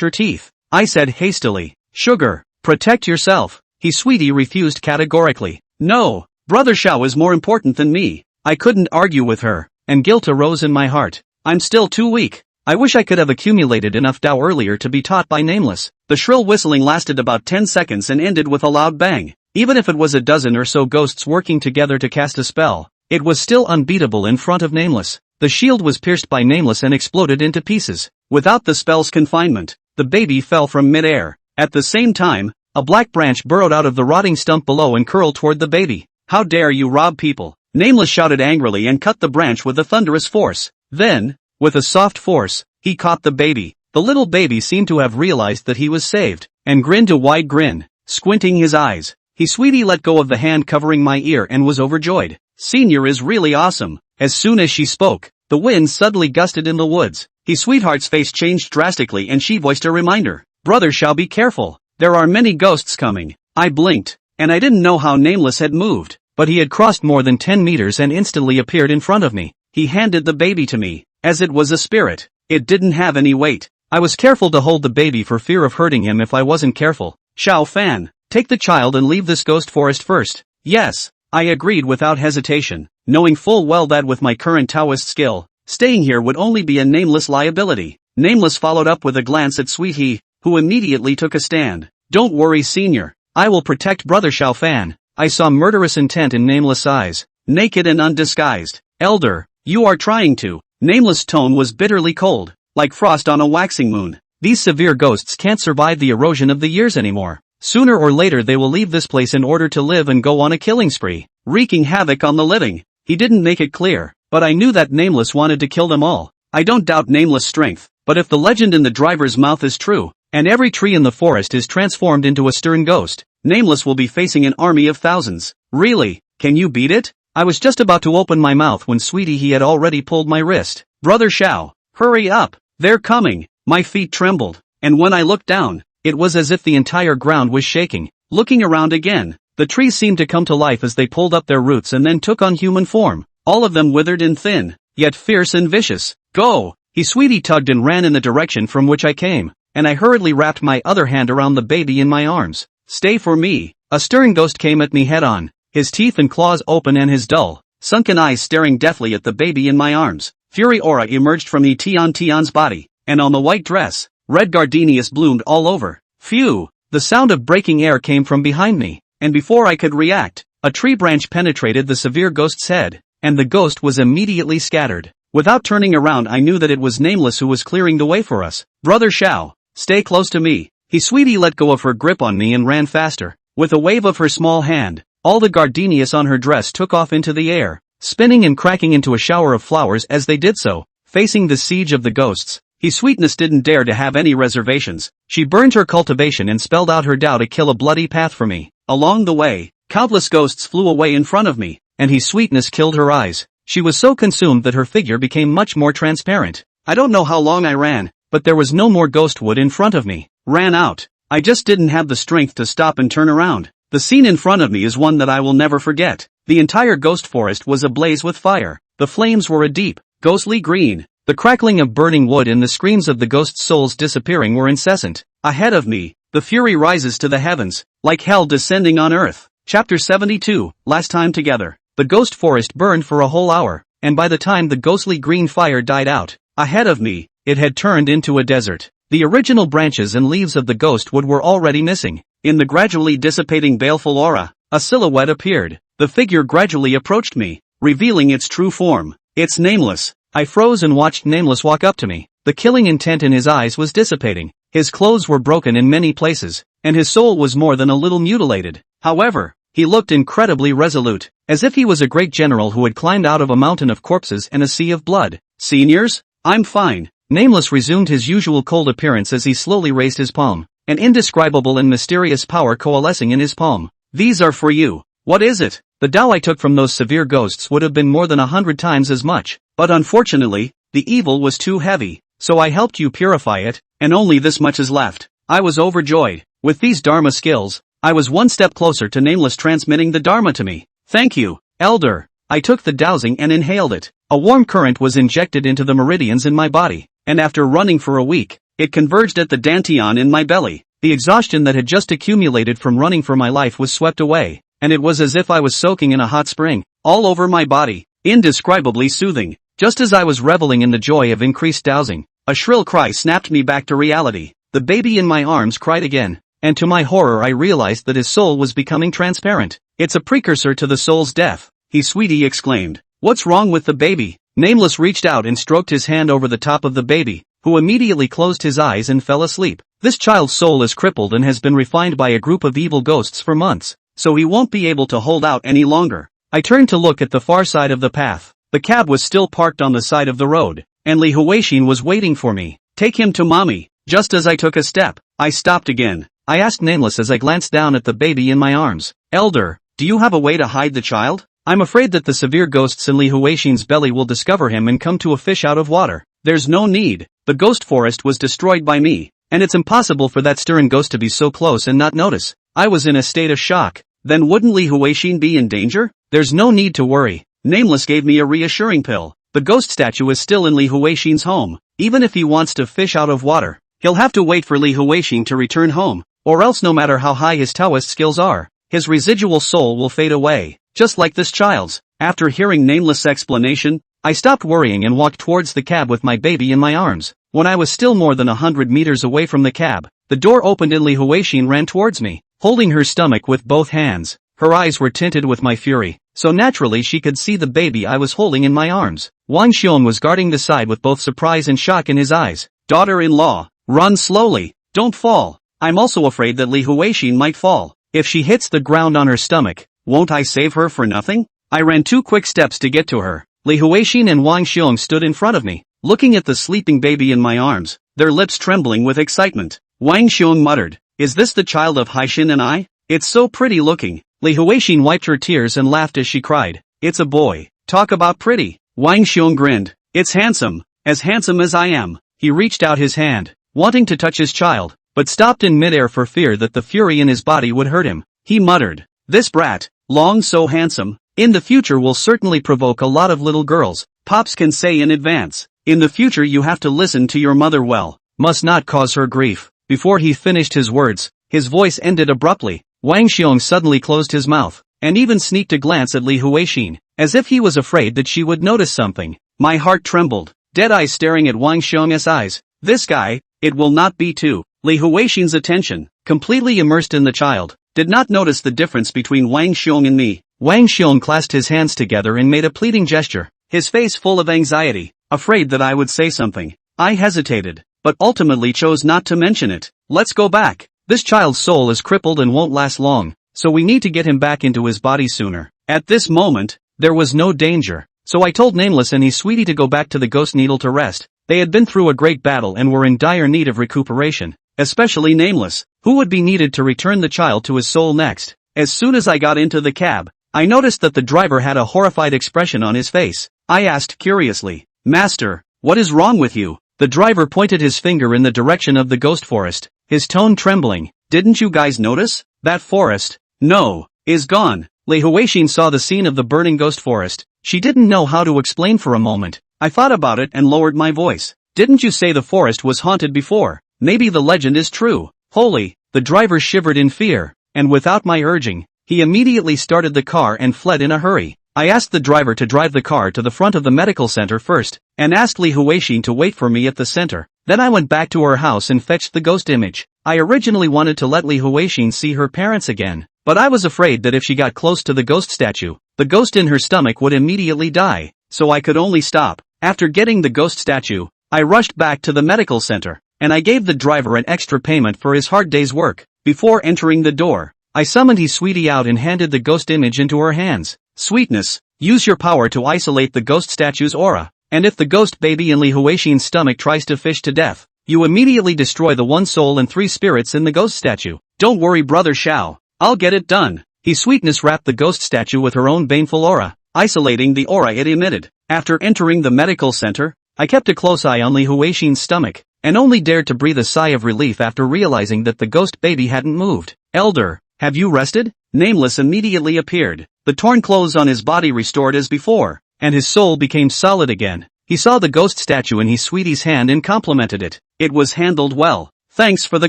her teeth. I said hastily, "Sugar, protect yourself." His Sweetie refused categorically. "No, Brother Xiao is more important than me." I couldn't argue with her, and guilt arose in my heart. I'm still too weak. I wish I could have accumulated enough Tao earlier to be taught by Nameless. The shrill whistling lasted about 10 seconds and ended with a loud bang. Even if it was a dozen or so ghosts working together to cast a spell, it was still unbeatable in front of Nameless. The shield was pierced by Nameless and exploded into pieces. Without the spell's confinement, the baby fell from mid-air. At the same time, a black branch burrowed out of the rotting stump below and curled toward the baby. "How dare you rob people?" Nameless shouted angrily and cut the branch with a thunderous force. Then, with a soft force, he caught the baby. The little baby seemed to have realized that he was saved, and grinned a wide grin, squinting his eyes. His Sweetie let go of the hand covering my ear and was overjoyed. "Senior is really awesome." As soon as she spoke, the wind suddenly gusted in the woods. His sweetheart's face changed drastically and she voiced a reminder. "Brother shall be careful. There are many ghosts coming." I blinked, and I didn't know how Nameless had moved, but he had crossed more than 10 meters and instantly appeared in front of me. He handed the baby to me, as it was a spirit. It didn't have any weight. I was careful to hold the baby for fear of hurting him if I wasn't careful. "Xiao Fan, take the child and leave this ghost forest first." "Yes," I agreed without hesitation, knowing full well that with my current Taoist skill, staying here would only be a nameless liability. Nameless followed up with a glance at Sweet He, who immediately took a stand. "Don't worry, Senior. I will protect Brother Xiao Fan." I saw murderous intent in Nameless' eyes, naked and undisguised. "Elder, you are trying to." Nameless' tone was bitterly cold, like frost on a waxing moon. "These severe ghosts can't survive the erosion of the years anymore. Sooner or later they will leave this place in order to live and go on a killing spree, wreaking havoc on the living." He didn't make it clear, but I knew that Nameless wanted to kill them all. I don't doubt Nameless' strength, but if the legend in the driver's mouth is true, and every tree in the forest is transformed into a stern ghost, Nameless will be facing an army of thousands. "Really, can you beat it?" I was just about to open my mouth when Sweetie He had already pulled my wrist. "Brother Xiao, hurry up, they're coming." My feet trembled, and when I looked down, it was as if the entire ground was shaking. Looking around again, the trees seemed to come to life as they pulled up their roots and then took on human form, all of them withered and thin, yet fierce and vicious. "Go!" He Sweetie tugged and ran in the direction from which I came, and I hurriedly wrapped my other hand around the baby in my arms. "Stay for me." A stern ghost came at me head-on, his teeth and claws open and his dull, sunken eyes staring deathly at the baby in my arms. Fury aura emerged from Tian's body, and on the white dress, red gardenias bloomed all over. Phew! The sound of breaking air came from behind me, and before I could react, a tree branch penetrated the severe ghost's head, and the ghost was immediately scattered. Without turning around I knew that it was Nameless who was clearing the way for us. "Brother Xiao, stay close to me." His Sweetie let go of her grip on me and ran faster. With a wave of her small hand, All the gardenias on her dress took off into the air, spinning and cracking into a shower of flowers as they did so. Facing the siege of the ghosts, His Sweetness didn't dare to have any reservations. She burned her cultivation and spelled out her Tao to kill a bloody path for me. Along the way, countless ghosts flew away in front of me, and His Sweetness killed her eyes. She was so consumed that her figure became much more transparent. I don't know how long I ran, but there was no more ghost wood in front of me. Ran out. I just didn't have the strength to stop and turn around. The scene in front of me is one that I will never forget. The entire ghost forest was ablaze with fire. The flames were a deep, ghostly green. The crackling of burning wood and the screams of the ghosts' souls disappearing were incessant. Ahead of me, the fury rises to the heavens, like hell descending on earth. Chapter 72, Last Time Together. The ghost forest burned for a whole hour, and by the time the ghostly green fire died out, ahead of me, it had turned into a desert. The original branches and leaves of the ghost wood were already missing. In the gradually dissipating baleful aura, a silhouette appeared. The figure gradually approached me, revealing its true form. It's Nameless. I froze and watched Nameless walk up to me. The killing intent in his eyes was dissipating. His clothes were broken in many places, and his soul was more than a little mutilated. However, he looked incredibly resolute, as if he was a great general who had climbed out of a mountain of corpses and a sea of blood. Seniors? I'm fine. Nameless resumed his usual cold appearance as he slowly raised his palm, an indescribable and mysterious power coalescing in his palm. These are for you. What is it? The Tao I took from those severe ghosts would have been more than 100 times as much, but unfortunately, the evil was too heavy, so I helped you purify it, and only this much is left. I was overjoyed. With these Dharma skills, I was one step closer to Nameless transmitting the Dharma to me. Thank you, Elder. I took the dowsing and inhaled it. A warm current was injected into the meridians in my body, and after running for a week, it converged at the dantian in my belly. The exhaustion that had just accumulated from running for my life was swept away, and it was as if I was soaking in a hot spring, all over my body, indescribably soothing. Just as I was reveling in the joy of increased dowsing, a shrill cry snapped me back to reality. The baby in my arms cried again, and to my horror I realized that his soul was becoming transparent. It's a precursor to the soul's death. He Sweetie exclaimed. What's wrong with the baby? Nameless reached out and stroked his hand over the top of the baby, who immediately closed his eyes and fell asleep. This child's soul is crippled and has been refined by a group of evil ghosts for months, so he won't be able to hold out any longer. I turned to look at the far side of the path. The cab was still parked on the side of the road, and Li Huixin was waiting for me. Take him to mommy. Just as I took a step, I stopped again. I asked Nameless as I glanced down at the baby in my arms. Elder, do you have a way to hide the child? I'm afraid that the severe ghosts in Li Huixin's belly will discover him and come to a fish out of water. There's no need. The ghost forest was destroyed by me, and it's impossible for that stern ghost to be so close and not notice. I was in a state of shock. Then wouldn't Li Huixin be in danger? There's no need to worry. Nameless gave me a reassuring pill. The ghost statue is still in Li Huixin's home. Even if he wants to fish out of water, he'll have to wait for Li Huixin to return home, or else no matter how high his Taoist skills are, his residual soul will fade away, just like this child's. After hearing Nameless' explanation, I stopped worrying and walked towards the cab with my baby in my arms. When I was still more than 100 meters away from the cab, the door opened and Li Huixin ran towards me, holding her stomach with both hands. Her eyes were tinted with my fury, so naturally she could see the baby I was holding in my arms. Wang Xiong was guarding the side with both surprise and shock in his eyes. Daughter-in-law, run slowly, don't fall. I'm also afraid that Li Huixin might fall. If she hits the ground on her stomach, won't I save her for nothing? I ran 2 quick steps to get to her. Li Huixin and Wang Xiong stood in front of me, looking at the sleeping baby in my arms, their lips trembling with excitement. Wang Xiong muttered, is this the child of Haixin and I? It's so pretty looking. Li Huixin wiped her tears and laughed as she cried. It's a boy. Talk about pretty. Wang Xiong grinned. It's handsome as I am. He reached out his hand, wanting to touch his child, but stopped in midair for fear that the fury in his body would hurt him. He muttered, this brat, long so handsome, in the future will certainly provoke a lot of little girls. Pops can say in advance, in the future you have to listen to your mother well, must not cause her grief. Before he finished his words, his voice ended abruptly. Wang Xiong suddenly closed his mouth, and even sneaked a glance at Li Huixin, as if he was afraid that she would notice something. My heart trembled, dead eyes staring at Wang Xiong's eyes. This guy, it will not be too. Li Huixin's attention, completely immersed in the child, did not notice the difference between Wang Xiong and me. Wang Xiong clasped his hands together and made a pleading gesture, his face full of anxiety, afraid that I would say something. I hesitated, but ultimately chose not to mention it. Let's go back. This child's soul is crippled and won't last long, so we need to get him back into his body sooner. At this moment, there was no danger, so I told Nameless and his sweetie to go back to the Ghost Needle to rest. They had been through a great battle and were in dire need of recuperation, especially Nameless, who would be needed to return the child to his soul next. As soon as I got into the cab, I noticed that the driver had a horrified expression on his face. I asked curiously, "Master, what is wrong with you?" The driver pointed his finger in the direction of the ghost forest, his tone trembling. "Didn't you guys notice? That forest, no, is gone." Lei Huixin saw the scene of the burning ghost forest. She didn't know how to explain for a moment. I thought about it and lowered my voice. "Didn't you say the forest was haunted before? Maybe the legend is true." Holy, the driver shivered in fear, and without my urging, he immediately started the car and fled in a hurry. I asked the driver to drive the car to the front of the medical center first, and asked Lei Huixin to wait for me at the center. Then I went back to her house and fetched the ghost image. I originally wanted to let Lei Huixin see her parents again, but I was afraid that if she got close to the ghost statue, the ghost in her stomach would immediately die, so I could only stop. After getting the ghost statue, I rushed back to the medical center, and I gave the driver an extra payment for his hard day's work. Before entering the door, I summoned his sweetie out and handed the ghost image into her hands. "Sweetness, use your power to isolate the ghost statue's aura, and if the ghost baby in Lei Huixin's stomach tries to fish to death, you immediately destroy the one soul and 3 spirits in the ghost statue. Don't worry brother Xiao, I'll get it done." His sweetness wrapped the ghost statue with her own baneful aura, isolating the aura it emitted. After entering the medical center, I kept a close eye on Lei Huixin's stomach, and only dared to breathe a sigh of relief after realizing that the ghost baby hadn't moved. "Elder, have you rested?" Nameless immediately appeared. The torn clothes on his body restored as before, and his soul became solid again. He saw the ghost statue in his sweetie's hand and complimented it. "It was handled well. Thanks for the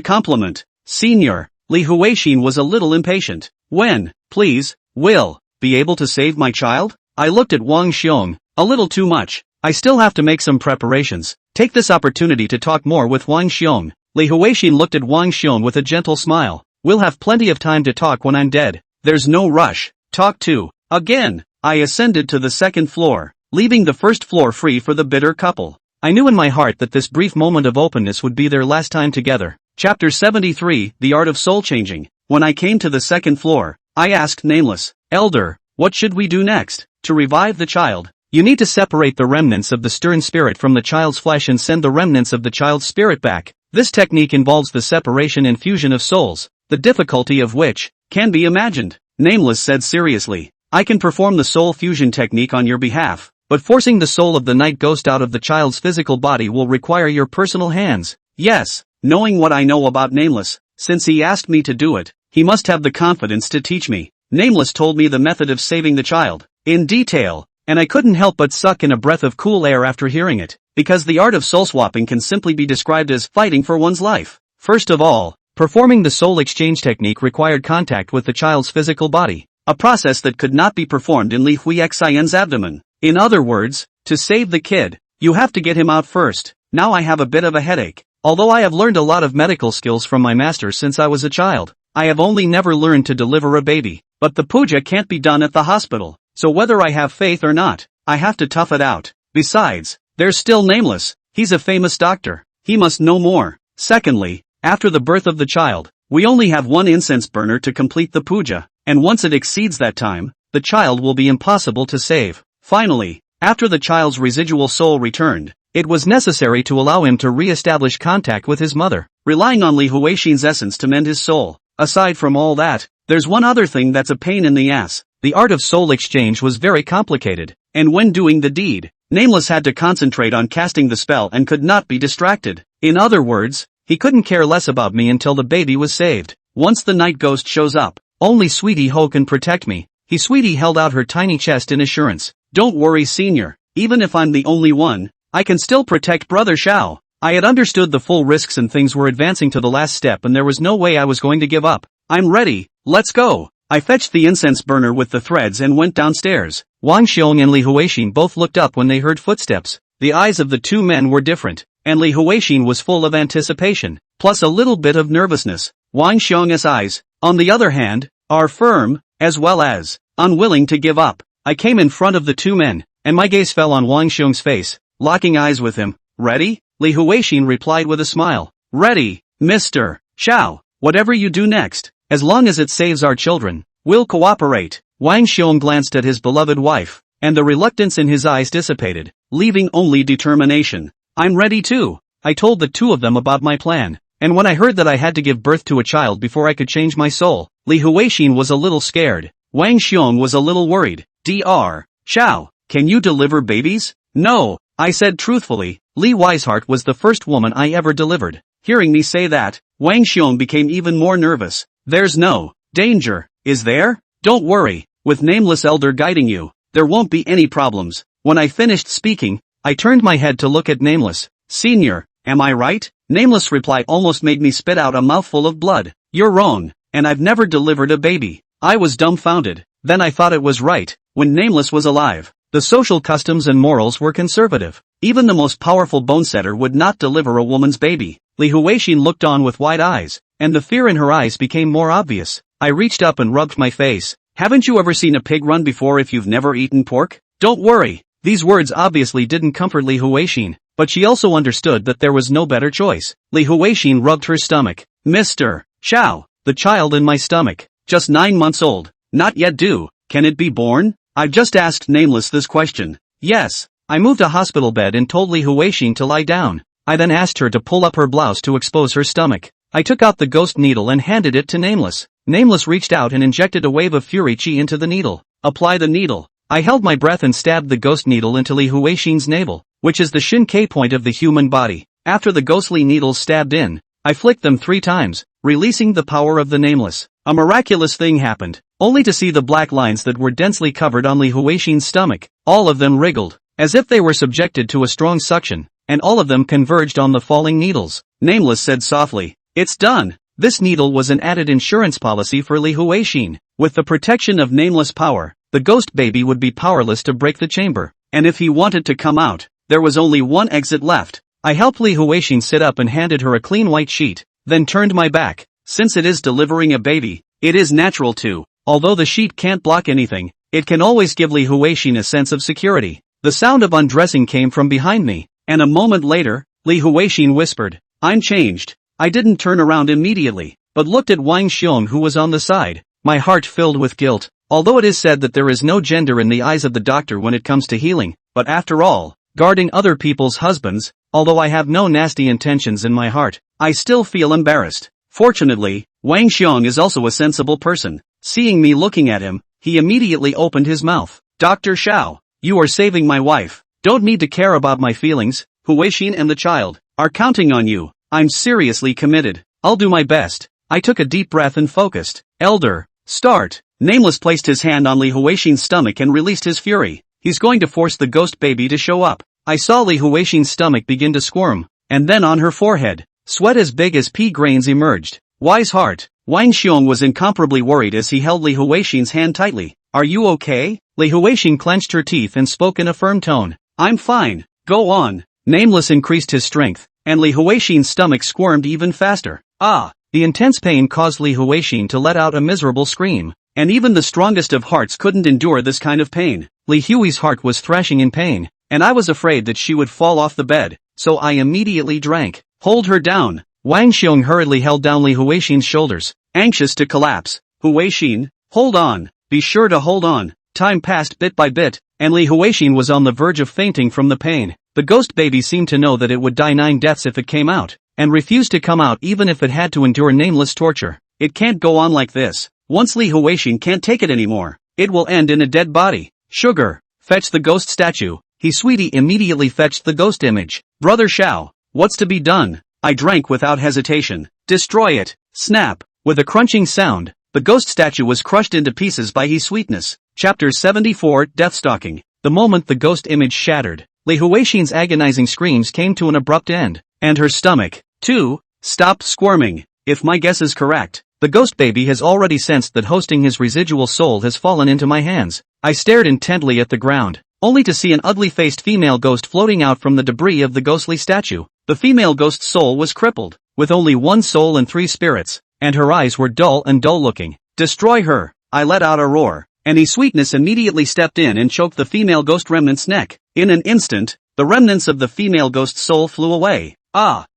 compliment, Senior." Lei Huixin was a little impatient. "When, please, will be able to save my child?" I looked at Wang Xiong. "A little too much. I still have to make some preparations. Take this opportunity to talk more with Wang Xiong." Lei Huixin looked at Wang Xiong with a gentle smile. "We'll have plenty of time to talk when I'm dead. There's no rush. Talk to." Again, I ascended to the second floor, leaving the first floor free for the bitter couple. I knew in my heart that this brief moment of openness would be their last time together. Chapter 73, The Art of Soul Changing. When I came to the second floor, I asked Nameless, "Elder, what should we do next? To revive the child, you need to separate the remnants of the stern spirit from the child's flesh and send the remnants of the child's spirit back. This technique involves the separation and fusion of souls, the difficulty of which can be imagined." Nameless said seriously, "I can perform the soul fusion technique on your behalf, but forcing the soul of the night ghost out of the child's physical body will require your personal hands." Yes, knowing what I know about Nameless, since he asked me to do it, he must have the confidence to teach me. Nameless told me the method of saving the child, in detail, and I couldn't help but suck in a breath of cool air after hearing it, because the art of soul swapping can simply be described as fighting for one's life. First of all, performing the soul exchange technique required contact with the child's physical body, a process that could not be performed in Lei Huixin's abdomen. In other words, to save the kid, you have to get him out first. Now I have a bit of a headache. Although I have learned a lot of medical skills from my master since I was a child, I have only never learned to deliver a baby. But the puja can't be done at the hospital, so whether I have faith or not, I have to tough it out. Besides, there's still Nameless. He's a famous doctor. He must know more. Secondly, after the birth of the child, we only have one incense burner to complete the puja, and once it exceeds that time, the child will be impossible to save. Finally, after the child's residual soul returned, it was necessary to allow him to re-establish contact with his mother, relying on Lei Huixin's essence to mend his soul. Aside from all that, there's one other thing that's a pain in the ass. The art of soul exchange was very complicated, and when doing the deed, Nameless had to concentrate on casting the spell and could not be distracted. In other words, he couldn't care less about me until the baby was saved. Once the night ghost shows up, only Sweetie Ho can protect me. Sweetie held out her tiny chest in assurance. "Don't worry, Senior. Even if I'm the only one, I can still protect Brother Xiao." I had understood the full risks and things were advancing to the last step and there was no way I was going to give up. "I'm ready, let's go." I fetched the incense burner with the threads and went downstairs. Wang Xiong and Lei Huixin both looked up when they heard footsteps. The eyes of the two men were different, and Lei Huixin was full of anticipation, plus a little bit of nervousness. Wang Xiong's eyes, on the other hand, are firm, as well as unwilling to give up. I came in front of the two men, and my gaze fell on Wang Xiong's face, locking eyes with him. "Ready?" Lei Huixin replied with a smile. "Ready, Mr. Xiao. Whatever you do next, As long as it saves our children, we'll cooperate. Wang Xiong glanced at his beloved wife, and the reluctance in his eyes dissipated, leaving only determination. I'm ready too. I told the two of them about my plan, and when I heard that I had to give birth to a child before I could change my soul, Li Huixin was a little scared. Wang Xiong was a little worried. Dr. Xiao, can you deliver babies? No, I said truthfully. Li Wiseheart was the first woman I ever delivered. Hearing me say that, Wang Xiong became even more nervous. There's no danger, is there? Don't worry, with Nameless Elder guiding you, there won't be any problems. When I finished speaking, I turned my head to look at Nameless. Senior, am I right? Nameless' reply almost made me spit out a mouthful of blood. You're wrong, and I've never delivered a baby. I was dumbfounded. Then I thought it was right. When Nameless was alive, the social customs and morals were conservative. Even the most powerful bone setter would not deliver a woman's baby. Li Huixin looked on with wide eyes, and the fear in her eyes became more obvious. I reached up and rubbed my face. Haven't you ever seen a pig run before if you've never eaten pork? Don't worry. These words obviously didn't comfort Li Huixin, but she also understood that there was no better choice. Li Huixin rubbed her stomach. Mr. Xiao, the child in my stomach, just 9 months old, not yet due, can it be born? I've just asked Nameless this question. Yes. I moved a hospital bed and told Li Huixin to lie down. I then asked her to pull up her blouse to expose her stomach. I took out the ghost needle and handed it to Nameless. Nameless reached out and injected a wave of fury chi into the needle. Apply the needle. I held my breath and stabbed the ghost needle into Li Huixin's navel, which is the Shin-K point of the human body. After the ghostly needles stabbed in, I flicked them 3 times, releasing the power of the Nameless. A miraculous thing happened, only to see the black lines that were densely covered on Li Huixin's stomach. All of them wriggled, as if they were subjected to a strong suction, and all of them converged on the falling needles. Nameless said softly, "It's done." This needle was an added insurance policy for Li Huixin. With the protection of Nameless power, the ghost baby would be powerless to break the chamber, and if he wanted to come out, there was only one exit left. I helped Li Huixin sit up and handed her a clean white sheet, then turned my back. Since it is delivering a baby, it is natural to, although the sheet can't block anything, it can always give Li Huixin a sense of security. The sound of undressing came from behind me, and a moment later, Li Huixin whispered, "I'm changed." I didn't turn around immediately, but looked at Wang Xiong who was on the side. My heart filled with guilt. Although it is said that there is no gender in the eyes of the doctor when it comes to healing, but after all, guarding other people's husbands, although I have no nasty intentions in my heart, I still feel embarrassed. Fortunately, Wang Xiong is also a sensible person. Seeing me looking at him, he immediately opened his mouth. "Dr. Xiao, you are saving my wife. Don't need to care about my feelings. Huixin and the child are counting on you. I'm seriously committed. I'll do my best." I took a deep breath and focused. "Elder, start." Nameless placed his hand on Li Huixin's stomach and released his fury. He's going to force the ghost baby to show up. I saw Li Huixin's stomach begin to squirm, and then on her forehead, sweat as big as pea grains emerged. Wise heart. Wang Xiong was incomparably worried as he held Li Huixin's hand tightly. "Are you okay?" Li Huixin clenched her teeth and spoke in a firm tone. "I'm fine. Go on." Nameless increased his strength, and Li Huixin's stomach squirmed even faster. The intense pain caused Li Huixin to let out a miserable scream, and even the strongest of hearts couldn't endure this kind of pain. Li Hui's heart was thrashing in pain, and I was afraid that she would fall off the bed, so I immediately drank. "Hold her down." Wang Xiong hurriedly held down Li Huixin's shoulders, anxious to collapse. "Huixin, hold on. Be sure to hold on." Time passed bit by bit, and Li Huixin was on the verge of fainting from the pain. The ghost baby seemed to know that it would die 9 deaths if it came out, and refused to come out even if it had to endure nameless torture. It can't go on like this. Once Li Huixin can't take it anymore, it will end in a dead body. "Sugar, fetch the ghost statue." Sweetie immediately fetched the ghost image. "Brother Xiao, what's to be done?" I drank without hesitation. "Destroy it." Snap. With a crunching sound, the ghost statue was crushed into pieces by his sweetness. Chapter 74, Deathstalking. The moment the ghost image shattered, Li Huixin's agonizing screams came to an abrupt end, and her stomach, too, stopped squirming. If my guess is correct, the ghost baby has already sensed that hosting his residual soul has fallen into my hands. I stared intently at the ground, only to see an ugly-faced female ghost floating out from the debris of the ghostly statue. The female ghost's soul was crippled, with only 1 soul and 3 spirits, and her eyes were dull and dull-looking. "Destroy her!" I let out a roar, and sweetness immediately stepped in and choked the female ghost remnant's neck. In an instant, the remnants of the female ghost's soul flew away.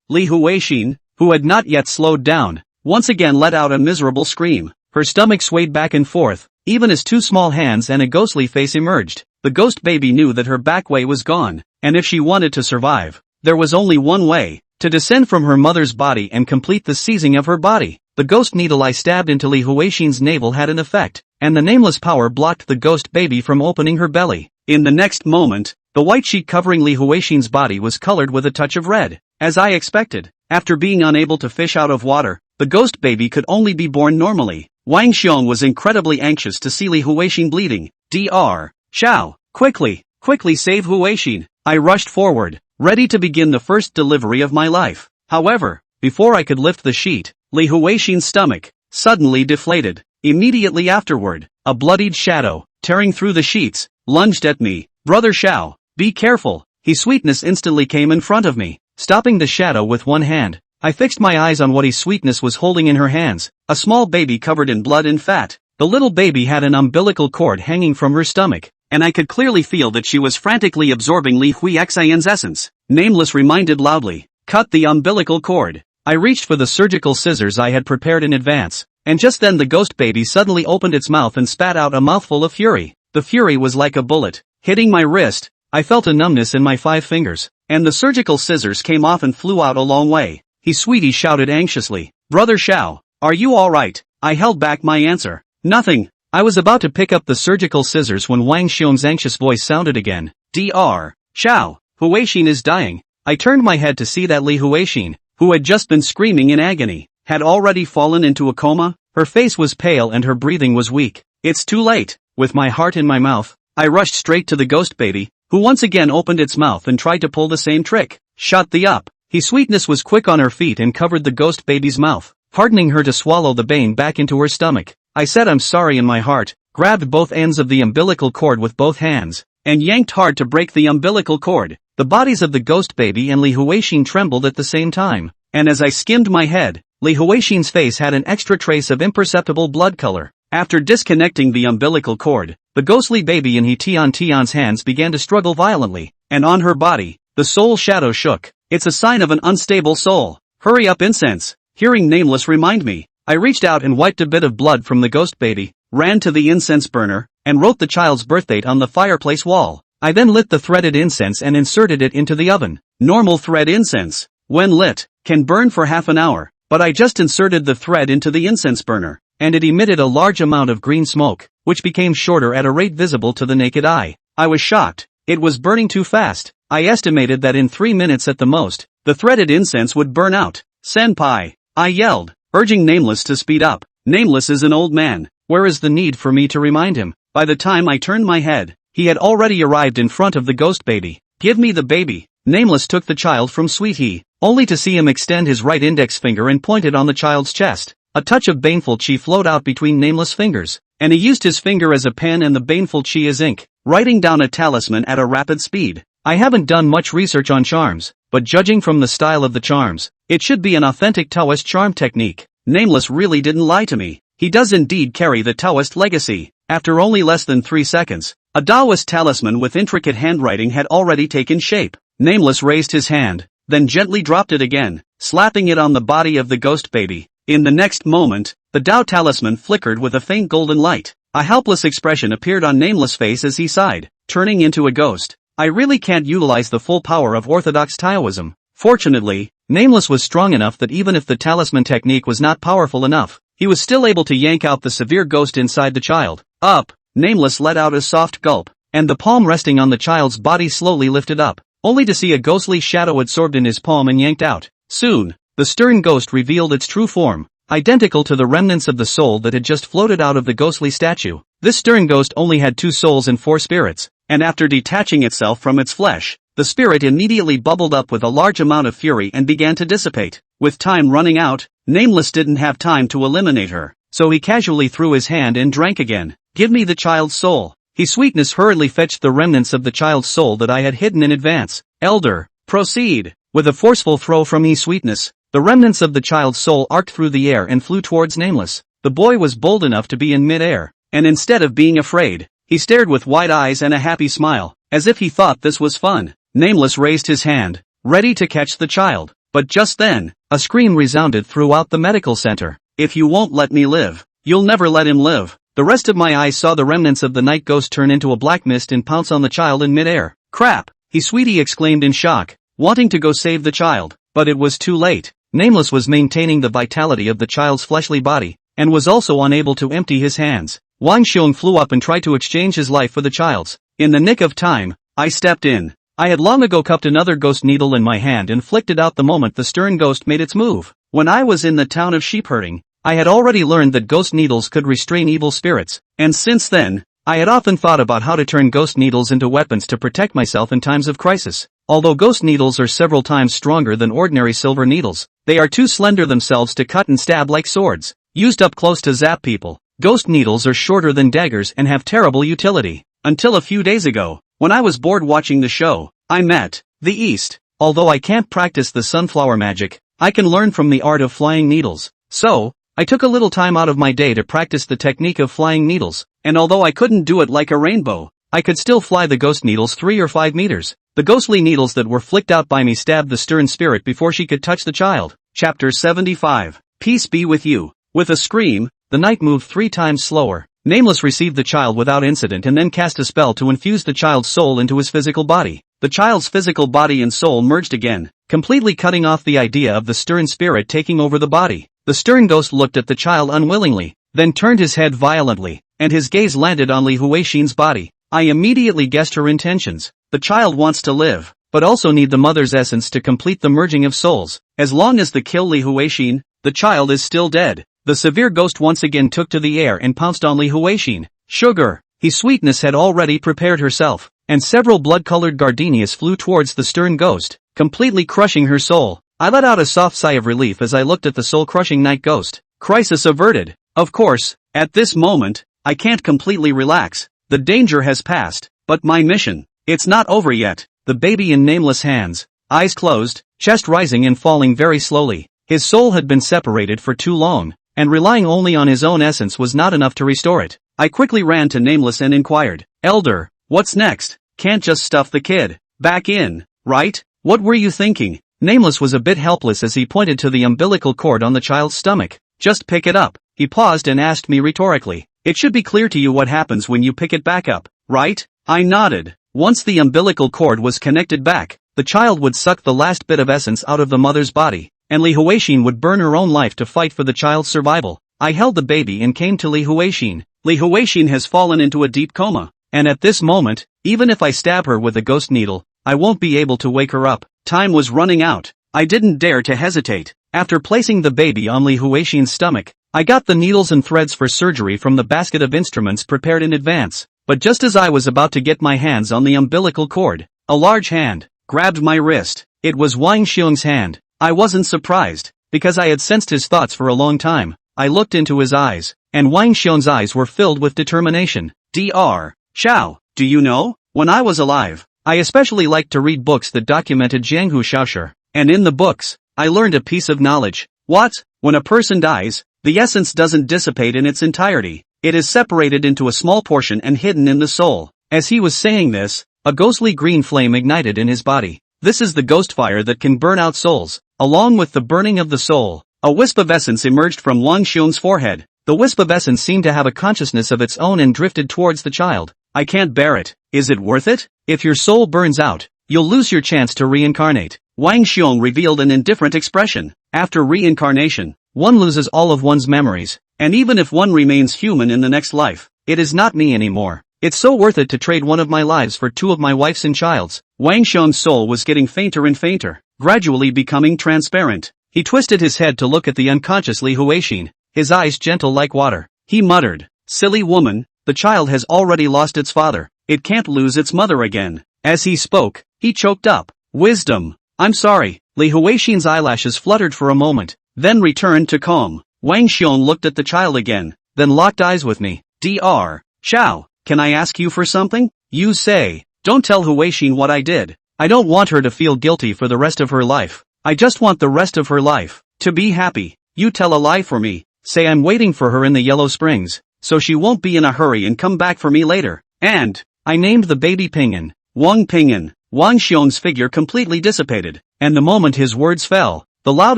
Li Huixin, who had not yet slowed down, once again let out a miserable scream. Her stomach swayed back and forth, even as two small hands and a ghostly face emerged. The ghost baby knew that her back way was gone, and if she wanted to survive, there was only one way: to descend from her mother's body and complete the seizing of her body. The ghost needle I stabbed into Li Huaxin's navel had an effect, and the nameless power blocked the ghost baby from opening her belly. In the next moment, the white sheet covering Li Huaxin's body was colored with a touch of red. As I expected, after being unable to fish out of water, the ghost baby could only be born normally. Wang Xiong was incredibly anxious to see Li Huaxin bleeding. Dr. Xiao, quickly save Huaxin. I rushed forward, ready to begin the first delivery of my life. However, before I could lift the sheet, Li Huaxin's stomach suddenly deflated. Immediately afterward, a bloodied shadow, tearing through the sheets, lunged at me. Brother Xiao, be careful. His sweetness instantly came in front of me, stopping the shadow with one hand. I fixed my eyes on what his sweetness was holding in her hands, a small baby covered in blood and fat. The little baby had an umbilical cord hanging from her stomach, and I could clearly feel that she was frantically absorbing Li Huaxin's essence. Nameless reminded loudly, cut the umbilical cord. I reached for the surgical scissors I had prepared in advance, and just then the ghost baby suddenly opened its mouth and spat out a mouthful of fury. The fury was like a bullet, hitting my wrist. I felt a numbness in my 5 fingers, and the surgical scissors came off and flew out a long way. His sweetie shouted anxiously, Brother Xiao, are you alright? I held back my answer. Nothing. I was about to pick up the surgical scissors when Wang Xiong's anxious voice sounded again. Dr. Xiao, Huaxin is dying. I turned my head to see that Li Huaxin, who had just been screaming in agony, had already fallen into a coma. Her face was pale and her breathing was weak. It's too late. With my heart in my mouth, I rushed straight to the ghost baby, who once again opened its mouth and tried to pull the same trick. Shut the up. His sweetness was quick on her feet and covered the ghost baby's mouth, hardening her to swallow the bane back into her stomach. I said I'm sorry in my heart, grabbed both ends of the umbilical cord with both hands, and yanked hard to break the umbilical cord. The bodies of the ghost baby and Li Huaxin trembled at the same time, and as I skimmed my head, Li Huaxin's face had an extra trace of imperceptible blood color. After disconnecting the umbilical cord, the ghostly baby in He Tian's hands began to struggle violently, and on her body, the soul shadow shook. It's a sign of an unstable soul. Hurry up, incense. Hearing Nameless remind me, I reached out and wiped a bit of blood from the ghost baby, ran to the incense burner, and wrote the child's birthdate on the fireplace wall. I then lit the threaded incense and inserted it into the oven. Normal thread incense, when lit, can burn for half an hour, but I just inserted the thread into the incense burner, and it emitted a large amount of green smoke, which became shorter at a rate visible to the naked eye. I was shocked. It was burning too fast. I estimated that in 3 minutes at the most, the threaded incense would burn out. Senpai, I yelled, urging Nameless to speed up. Nameless is an old man. Where is the need for me to remind him? By the time I turned my head, he had already arrived in front of the ghost baby. Give me the baby. Nameless took the child from Sweet He, only to see him extend his right index finger and point it on the child's chest. A touch of baneful chi flowed out between Nameless' fingers, and he used his finger as a pen and the baneful chi as ink, writing down a talisman at a rapid speed. I haven't done much research on charms, but judging from the style of the charms, it should be an authentic Taoist charm technique. Nameless really didn't lie to me. He does indeed carry the Taoist legacy. After only less than 3 seconds, a Taoist talisman with intricate handwriting had already taken shape. Nameless raised his hand, then gently dropped it again, slapping it on the body of the ghost baby. In the next moment, the Tao talisman flickered with a faint golden light. A helpless expression appeared on Nameless' face as he sighed, turning into a ghost. I really can't utilize the full power of orthodox Taoism. Fortunately, Nameless was strong enough that even if the talisman technique was not powerful enough, he was still able to yank out the severe ghost inside the child. Up! Nameless let out a soft gulp, and the palm resting on the child's body slowly lifted up, only to see a ghostly shadow absorbed in his palm and yanked out. Soon, the stern ghost revealed its true form, identical to the remnants of the soul that had just floated out of the ghostly statue. This stern ghost only had 2 souls and 4 spirits, and after detaching itself from its flesh, the spirit immediately bubbled up with a large amount of fury and began to dissipate. With time running out, Nameless didn't have time to eliminate her, so he casually threw his hand and drank again. Give me the child's soul. His sweetness hurriedly fetched the remnants of the child's soul that I had hidden in advance. Elder, proceed. With a forceful throw from his sweetness, the remnants of the child's soul arced through the air and flew towards Nameless. The boy was bold enough to be in mid-air, and instead of being afraid, he stared with wide eyes and a happy smile, as if he thought this was fun. Nameless raised his hand, ready to catch the child, but just then, a scream resounded throughout the medical center. If you won't let me live, you'll never let him live. The rest of my eyes saw the remnants of the night ghost turn into a black mist and pounce on the child in midair. Crap! Sweetie exclaimed in shock, wanting to go save the child, but it was too late. Nameless was maintaining the vitality of the child's fleshly body, and was also unable to empty his hands. Wang Xiong flew up and tried to exchange his life for the child's. In the nick of time, I stepped in. I had long ago cupped another ghost needle in my hand and flicked it out the moment the stern ghost made its move. When I was in the town of sheepherding, I had already learned that ghost needles could restrain evil spirits, and since then, I had often thought about how to turn ghost needles into weapons to protect myself in times of crisis. Although ghost needles are several times stronger than ordinary silver needles, they are too slender themselves to cut and stab like swords, used up close to zap people. Ghost needles are shorter than daggers and have terrible utility. Until a few days ago, when I was bored watching the show, I met the East. Although I can't practice the sunflower magic, I can learn from the art of flying needles. So, I took a little time out of my day to practice the technique of flying needles, and although I couldn't do it like a rainbow, I could still fly the ghost needles 3 or 5 meters. The ghostly needles that were flicked out by me stabbed the stern spirit before she could touch the child. Chapter 75. Peace be with you. With a scream, the knight moved 3 times slower. Nameless received the child without incident and then cast a spell to infuse the child's soul into his physical body. The child's physical body and soul merged again, completely cutting off the idea of the stern spirit taking over the body. The stern ghost looked at the child unwillingly, then turned his head violently, and his gaze landed on Li Huixin's body. I immediately guessed her intentions. The child wants to live, but also need the mother's essence to complete the merging of souls. As long as they kill Li Huixin, the child is still dead. The severe ghost once again took to the air and pounced on Li Huixin. Sugar! Sweetness had already prepared herself, and several blood-colored gardenias flew towards the stern ghost, completely crushing her soul. I let out a soft sigh of relief as I looked at the soul-crushing night ghost. Crisis averted. Of course, at this moment, I can't completely relax. The danger has passed, but my mission, it's not over yet. The baby in nameless hands, eyes closed, chest rising and falling very slowly. His soul had been separated for too long, and relying only on his own essence was not enough to restore it. I quickly ran to Nameless and inquired, "Elder, what's next? Can't just stuff the kid back in, right? What were you thinking?" Nameless was a bit helpless as he pointed to the umbilical cord on the child's stomach. "Just pick it up." He paused and asked me rhetorically, "It should be clear to you what happens when you pick it back up, right?" I nodded. Once the umbilical cord was connected back, the child would suck the last bit of essence out of the mother's body, and Li Huixin would burn her own life to fight for the child's survival. I held the baby and came to Li Huixin. Li Huixin has fallen into a deep coma, and at this moment, even if I stab her with a ghost needle, I won't be able to wake her up. Time was running out. I didn't dare to hesitate. After placing the baby on Li Huixin's stomach, I got the needles and threads for surgery from the basket of instruments prepared in advance. But just as I was about to get my hands on the umbilical cord, a large hand grabbed my wrist. It was Wang Xiong's hand. I wasn't surprised, because I had sensed his thoughts for a long time. I looked into his eyes, and Wang Xiong's eyes were filled with determination. Dr. Xiao, do you know? When I was alive, I especially liked to read books that documented Jianghu Shaoshi, and in the books, I learned a piece of knowledge. What? When a person dies, the essence doesn't dissipate in its entirety. It is separated into a small portion and hidden in the soul. As he was saying this, a ghostly green flame ignited in his body. This is the ghost fire that can burn out souls. Along with the burning of the soul, a wisp of essence emerged from Wang Xiong's forehead. The wisp of essence seemed to have a consciousness of its own and drifted towards the child. I can't bear it. Is it worth it? If your soul burns out, you'll lose your chance to reincarnate. Wang Xiong revealed an indifferent expression. After reincarnation, one loses all of one's memories, and even if one remains human in the next life, it is not me anymore. It's so worth it to trade one of my lives for 2 of my wife's and child's. Wang Xiong's soul was getting fainter and fainter, gradually becoming transparent. He twisted his head to look at the unconscious Li Huixin, his eyes gentle like water. He muttered, "Silly woman, the child has already lost its father. It can't lose its mother again." As he spoke, he choked up. "Wisdom. I'm sorry." Li Huixin's eyelashes fluttered for a moment, then returned to calm. Wang Xiong looked at the child again, then locked eyes with me. Dr. Xiao, can I ask you for something? You say, don't tell Huixin what I did. I don't want her to feel guilty for the rest of her life. I just want the rest of her life to be happy. You tell a lie for me. Say I'm waiting for her in the Yellow Springs, so she won't be in a hurry and come back for me later. And I named the baby Ping'an. Wang Ping'an. Wang Xiong's figure completely dissipated. and the moment his words fell, the loud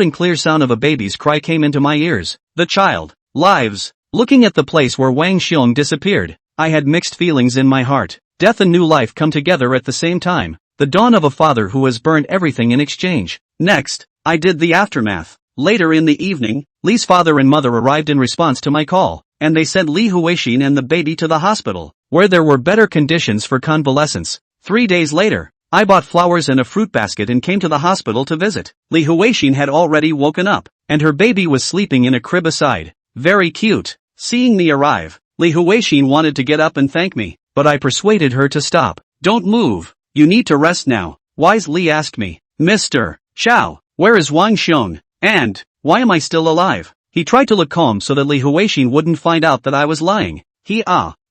and clear sound of a baby's cry came into my ears. The child. Lives. Looking at the place where Wang Xiong disappeared, I had mixed feelings in my heart. Death and new life come together at the same time. The dawn of a father who has burned everything in exchange. Next, I did the aftermath. Later in the evening, Li's father and mother arrived in response to my call, and they sent Li Huixin and the baby to the hospital, where there were better conditions for convalescence. 3 days later, I bought flowers and a fruit basket and came to the hospital to visit. Li Huixin had already woken up, and her baby was sleeping in a crib aside. Very cute. Seeing me arrive, Li Huixin wanted to get up and thank me, but I persuaded her to stop. Don't move. You need to rest now. Wise Li asked me. Mr. Xiao, where is Wang Xiong? And, why am I still alive? He tried to look calm so that Li Huixin wouldn't find out that I was lying. He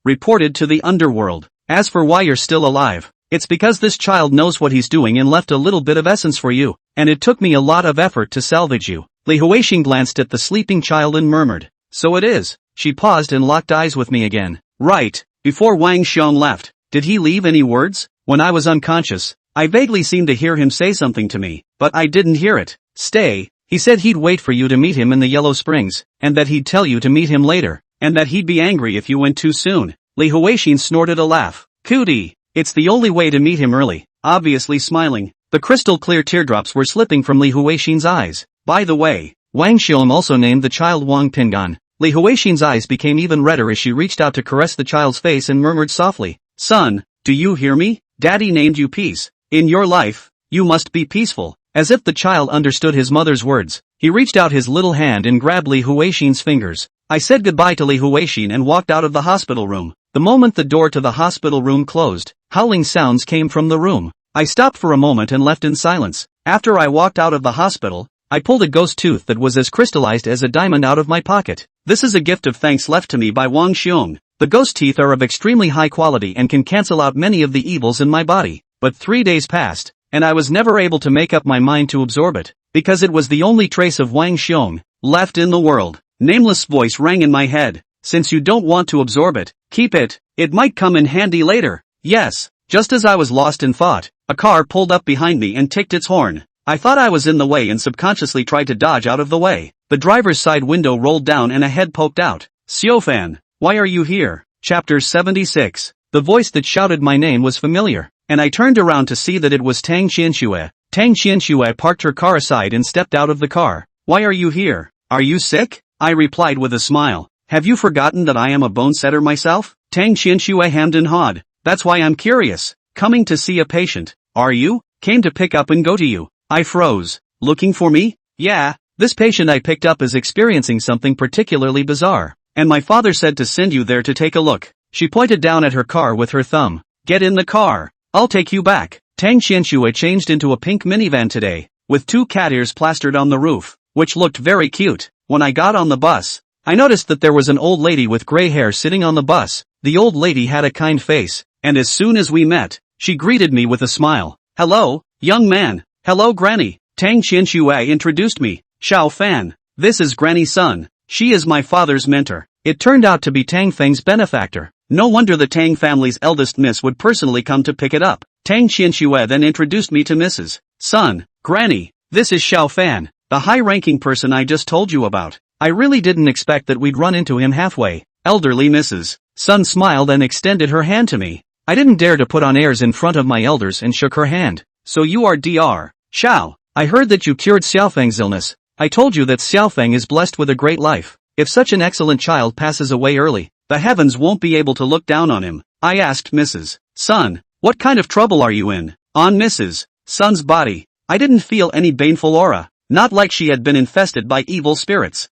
reported to the underworld. As for why you're still alive, it's because this child knows what he's doing and left a little bit of essence for you, and it took me a lot of effort to salvage you. Li Huixin glanced at the sleeping child and murmured. So it is. She paused and locked eyes with me again. Right. Before Wang Xiong left, did he leave any words? When I was unconscious, I vaguely seemed to hear him say something to me, but I didn't hear it. Stay. He said he'd wait for you to meet him in the Yellow Springs, and that he'd tell you to meet him later, and that he'd be angry if you went too soon. Li Huixin snorted a laugh. Cootie. It's the only way to meet him early. Obviously smiling, the crystal clear teardrops were slipping from Li Huixin's eyes. By the way, Wang Xiong also named the child Wang Pingan. Li Huixin's eyes became even redder as she reached out to caress the child's face and murmured softly. Son, do you hear me? Daddy named you peace. In your life, you must be peaceful. As if the child understood his mother's words, he reached out his little hand and grabbed Li Huixin's fingers. I said goodbye to Li Huixin and walked out of the hospital room. The moment the door to the hospital room closed, howling sounds came from the room. I stopped for a moment and left in silence. After I walked out of the hospital, I pulled a ghost tooth that was as crystallized as a diamond out of my pocket. This is a gift of thanks left to me by Wang Xiong. The ghost teeth are of extremely high quality and can cancel out many of the evils in my body. But 3 days passed, and I was never able to make up my mind to absorb it, because it was the only trace of Wang Xiong left in the world. Nameless voice rang in my head. Since you don't want to absorb it, keep it. It might come in handy later. Yes. Just as I was lost in thought, a car pulled up behind me and ticked its horn. I thought I was in the way and subconsciously tried to dodge out of the way. The driver's side window rolled down and a head poked out. Xiaofan, why are you here? Chapter 76. The voice that shouted my name was familiar, and I turned around to see that it was Tang Qianxue. Tang Qianxue parked her car aside and stepped out of the car. Why are you here? Are you sick? I replied with a smile. Have you forgotten that I am a bone setter myself? Tang Qianxue hemmed and hawed. That's why I'm curious. Coming to see a patient. Are you? Came to pick up and go to you. I froze. Looking for me? Yeah, this patient I picked up is experiencing something particularly bizarre, and my father said to send you there to take a look. She pointed down at her car with her thumb. Get in the car. I'll take you back. Tang Qianxue changed into a pink minivan today, with 2 cat ears plastered on the roof, which looked very cute. When I got on the bus, I noticed that there was an old lady with gray hair sitting on the bus. The old lady had a kind face, and as soon as we met, she greeted me with a smile. Hello, young man. Hello Granny. Tang Qianxue introduced me. Xiao Fan. This is Granny's son. She is my father's mentor. It turned out to be Tang Feng's benefactor. No wonder the Tang family's eldest miss would personally come to pick it up. Tang Qianxue then introduced me to Mrs. Son. Granny. This is Xiao Fan, the high-ranking person I just told you about. I really didn't expect that we'd run into him halfway. Elderly Mrs. Sun smiled and extended her hand to me. I didn't dare to put on airs in front of my elders and shook her hand. So you are Dr. Xiao. I heard that you cured Xiaofeng's illness. I told you that Xiaofeng is blessed with a great life. If such an excellent child passes away early, the heavens won't be able to look down on him. I asked Mrs. Sun, what kind of trouble are you in? On Mrs. Sun's body, I didn't feel any baneful aura, not like she had been infested by evil spirits.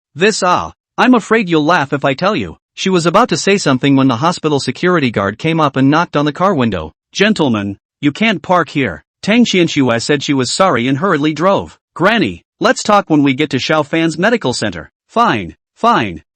I'm afraid you'll laugh if I tell you. She was about to say something when the hospital security guard came up and knocked on the car window. Gentlemen, you can't park here. Tang Qianxue said she was sorry and hurriedly drove. Granny, let's talk when we get to Xiaofan's medical center. Fine.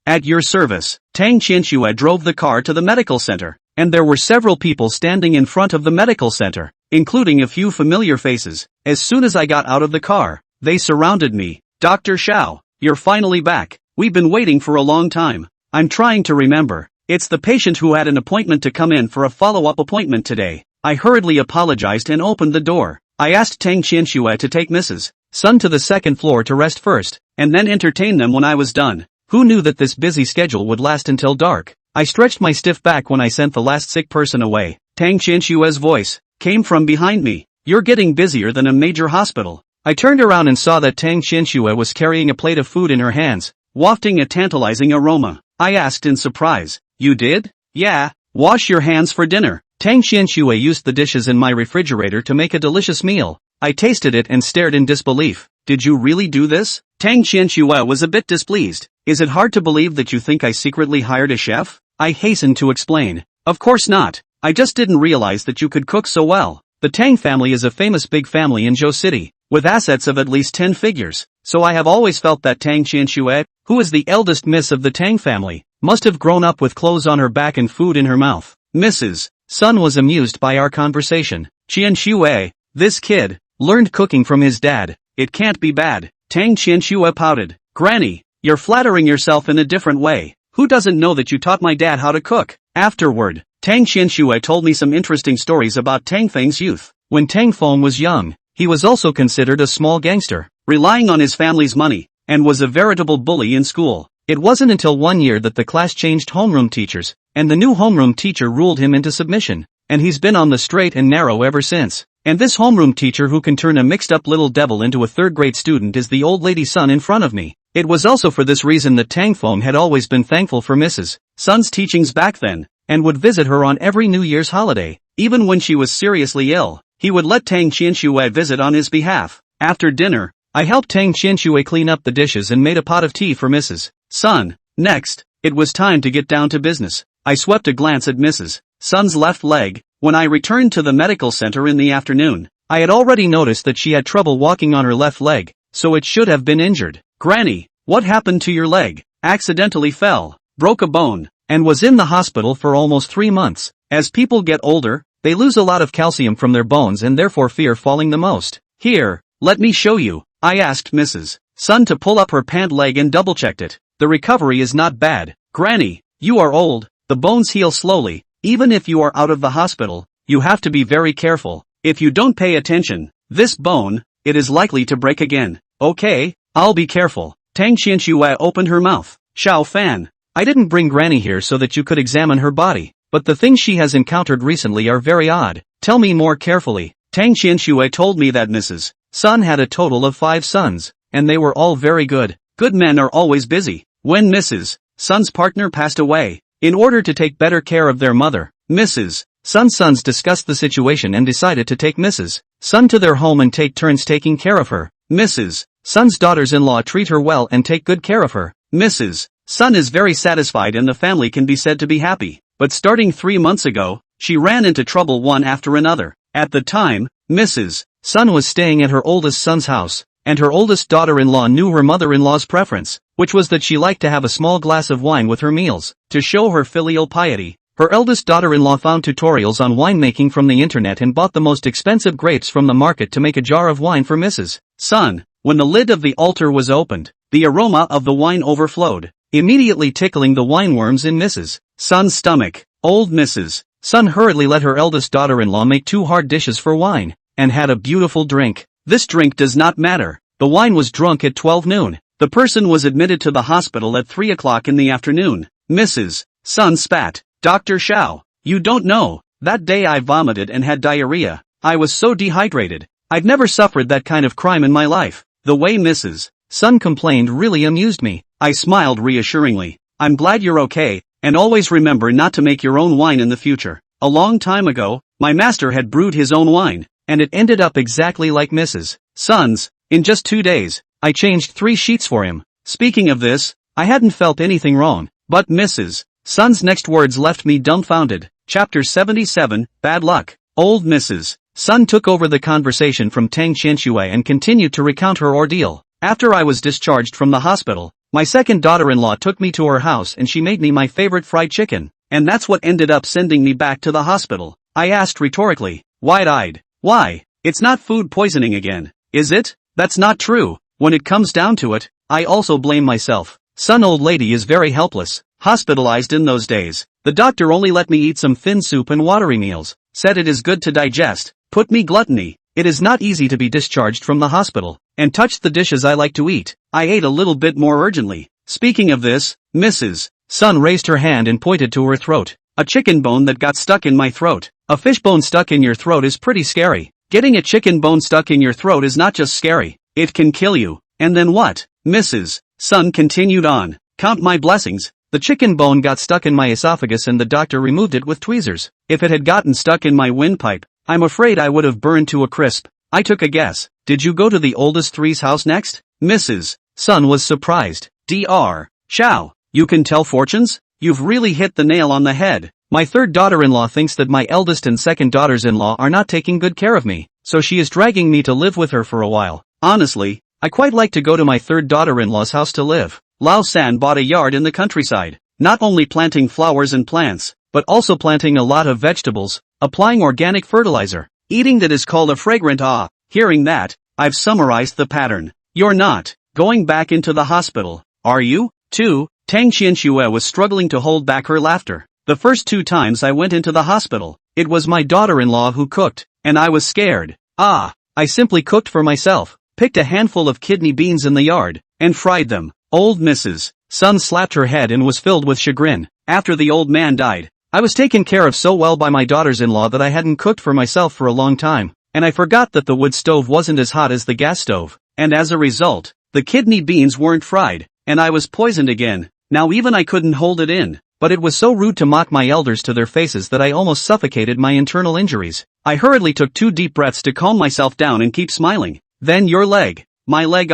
At your service. Tang Qianxue drove the car to the medical center, and there were several people standing in front of the medical center, including a few familiar faces. As soon as I got out of the car, they surrounded me. Dr. Xiao, you're finally back. We've been waiting for a long time. I'm trying to remember. It's the patient who had an appointment to come in for a follow-up appointment today. I hurriedly apologized and opened the door. I asked Tang Qianxue to take Mrs. Sun to the second floor to rest first, and then entertain them when I was done. Who knew that this busy schedule would last until dark? I stretched my stiff back when I sent the last sick person away. Tang Qianxue's voice came from behind me. You're getting busier than a major hospital. I turned around and saw that Tang Qianxue was carrying a plate of food in her hands, wafting a tantalizing aroma. I asked in surprise, "You did?" "Yeah. Wash your hands for dinner." Tang Qianxue used the dishes in my refrigerator to make a delicious meal. I tasted it and stared in disbelief. "Did you really do this?" Tang Qianxue was a bit displeased. "Is it hard to believe that you think I secretly hired a chef?" I hastened to explain. "Of course not. I just didn't realize that you could cook so well. The Tang family is a famous big family in Zhou City, with assets of at least 10 figures, so I have always felt that Tang Qianxue, who is the eldest miss of the Tang family, must have grown up with clothes on her back and food in her mouth." Mrs. Sun was amused by our conversation. "Qianxue, this kid, learned cooking from his dad. It can't be bad." Tang Qianxue pouted. "Granny, you're flattering yourself in a different way. Who doesn't know that you taught my dad how to cook?" Afterward, Tang Qianxue told me some interesting stories about Tang Feng's youth. When Tang Feng was young, he was also considered a small gangster, relying on his family's money, and was a veritable bully in school. It wasn't until one year that the class changed homeroom teachers, and the new homeroom teacher ruled him into submission, and he's been on the straight and narrow ever since. And this homeroom teacher who can turn a mixed-up little devil into a third-grade student is the old lady's son in front of me. It was also for this reason that Tang Feng had always been thankful for Mrs. Sun's teachings back then, and would visit her on every New Year's holiday. Even when she was seriously ill, he would let Tang Qianxue visit on his behalf. After dinner, I helped Tang Qianxue clean up the dishes and made a pot of tea for Mrs. Sun. Next, it was time to get down to business. I swept a glance at Mrs. Sun's left leg. When I returned to the medical center in the afternoon, I had already noticed that she had trouble walking on her left leg, so it should have been injured. "Granny, what happened to your leg?" "Accidentally fell, broke a bone, and was in the hospital for almost 3 months. As people get older, they lose a lot of calcium from their bones and therefore fear falling the most. Here, let me show you." I asked Mrs. Sun to pull up her pant leg and double-checked it. "The recovery is not bad. Granny, you are old, the bones heal slowly. Even if you are out of the hospital, you have to be very careful. If you don't pay attention, this bone, it is likely to break again." "Okay, I'll be careful." Tang Qianxue opened her mouth. "Xiao Fan, I didn't bring Granny here so that you could examine her body, but the things she has encountered recently are very odd. Tell me more carefully." Tang Qianxue told me that Mrs. Sun had a total of 5 sons, and they were all very good. Good men are always busy. When Mrs. Sun's partner passed away, in order to take better care of their mother, Mrs. Sun's sons discussed the situation and decided to take Mrs. Sun to their home and take turns taking care of her. Mrs. Sun's daughters-in-law treat her well and take good care of her. Mrs. Sun is very satisfied and the family can be said to be happy. But starting 3 months ago, she ran into trouble one after another. At the time, Mrs. Sun was staying at her oldest son's house, and her oldest daughter-in-law knew her mother-in-law's preference, which was that she liked to have a small glass of wine with her meals. To show her filial piety, her eldest daughter-in-law found tutorials on winemaking from the internet and bought the most expensive grapes from the market to make a jar of wine for Mrs. Sun. When the lid of the altar was opened, the aroma of the wine overflowed, immediately tickling the wineworms in Mrs. Sun's stomach. Old Mrs. Sun hurriedly let her eldest daughter-in-law make 2 hard dishes for wine, and had a beautiful drink. This drink does not matter. The wine was drunk at 12 noon. The person was admitted to the hospital at 3 o'clock in the afternoon. Mrs. Sun spat. "Dr. Xiao, you don't know, that day I vomited and had diarrhea. I was so dehydrated. I'd never suffered that kind of crime in my life." The way Mrs. Sun complained really amused me. I smiled reassuringly. "I'm glad you're okay, and always remember not to make your own wine in the future." A long time ago, my master had brewed his own wine, and it ended up exactly like Mrs. Sun's. In just 2 days, I changed 3 sheets for him. Speaking of this, I hadn't felt anything wrong, but Mrs. Sun's next words left me dumbfounded. Chapter 77, Bad Luck. Old Mrs. Sun took over the conversation from Tang Qianxue and continued to recount her ordeal. After I was discharged from the hospital, my second daughter-in-law took me to her house and she made me my favorite fried chicken, and that's what ended up sending me back to the hospital. I asked rhetorically, wide-eyed, "Why? It's not food poisoning again, is it?" That's not true. When it comes down to it, I also blame myself. Sun old lady is very helpless, hospitalized in those days. The doctor only let me eat some thin soup and watery meals, said it is good to digest, put me gluttony, It is not easy to be discharged from the hospital, and touched the dishes I like to eat. I ate a little bit more urgently. Speaking of this, Mrs. Sun raised her hand and pointed to her throat. A chicken bone that got stuck in my throat. A fish bone stuck in your throat is pretty scary. Getting a chicken bone stuck in your throat is not just scary, it can kill you. And then what? Mrs. Sun continued on. Count my blessings. The chicken bone got stuck in my esophagus and the doctor removed it with tweezers. If it had gotten stuck in my windpipe, I'm afraid I would have burned to a crisp. I took a guess. Did you go to the oldest three's house next? Mrs. Sun was surprised. Dr. Shao, you can tell fortunes? You've really hit the nail on the head. My third daughter-in-law thinks that my eldest and second daughters-in-law are not taking good care of me, so she is dragging me to live with her for a while. Honestly, I quite like to go to my third daughter-in-law's house to live. Lao San bought a yard in the countryside, not only planting flowers and plants, but also planting a lot of vegetables, applying organic fertilizer, eating that is called a fragrant ah. Hearing that, I've summarized the pattern. You're not going back into the hospital, are you? 2. Tang Qianxue was struggling to hold back her laughter. The first 2 times I went into the hospital, it was my daughter-in-law who cooked, and I was scared. I simply cooked for myself, picked a handful of kidney beans in the yard, and fried them. Old Mrs. Sun slapped her head and was filled with chagrin. After the old man died, I was taken care of so well by my daughters-in-law that I hadn't cooked for myself for a long time, and I forgot that the wood stove wasn't as hot as the gas stove, and as a result, the kidney beans weren't fried, and I was poisoned again. Now even I couldn't hold it in. But it was so rude to mock my elders to their faces that I almost suffocated my internal injuries. I hurriedly took 2 deep breaths to calm myself down and keep smiling. Then your leg. My leg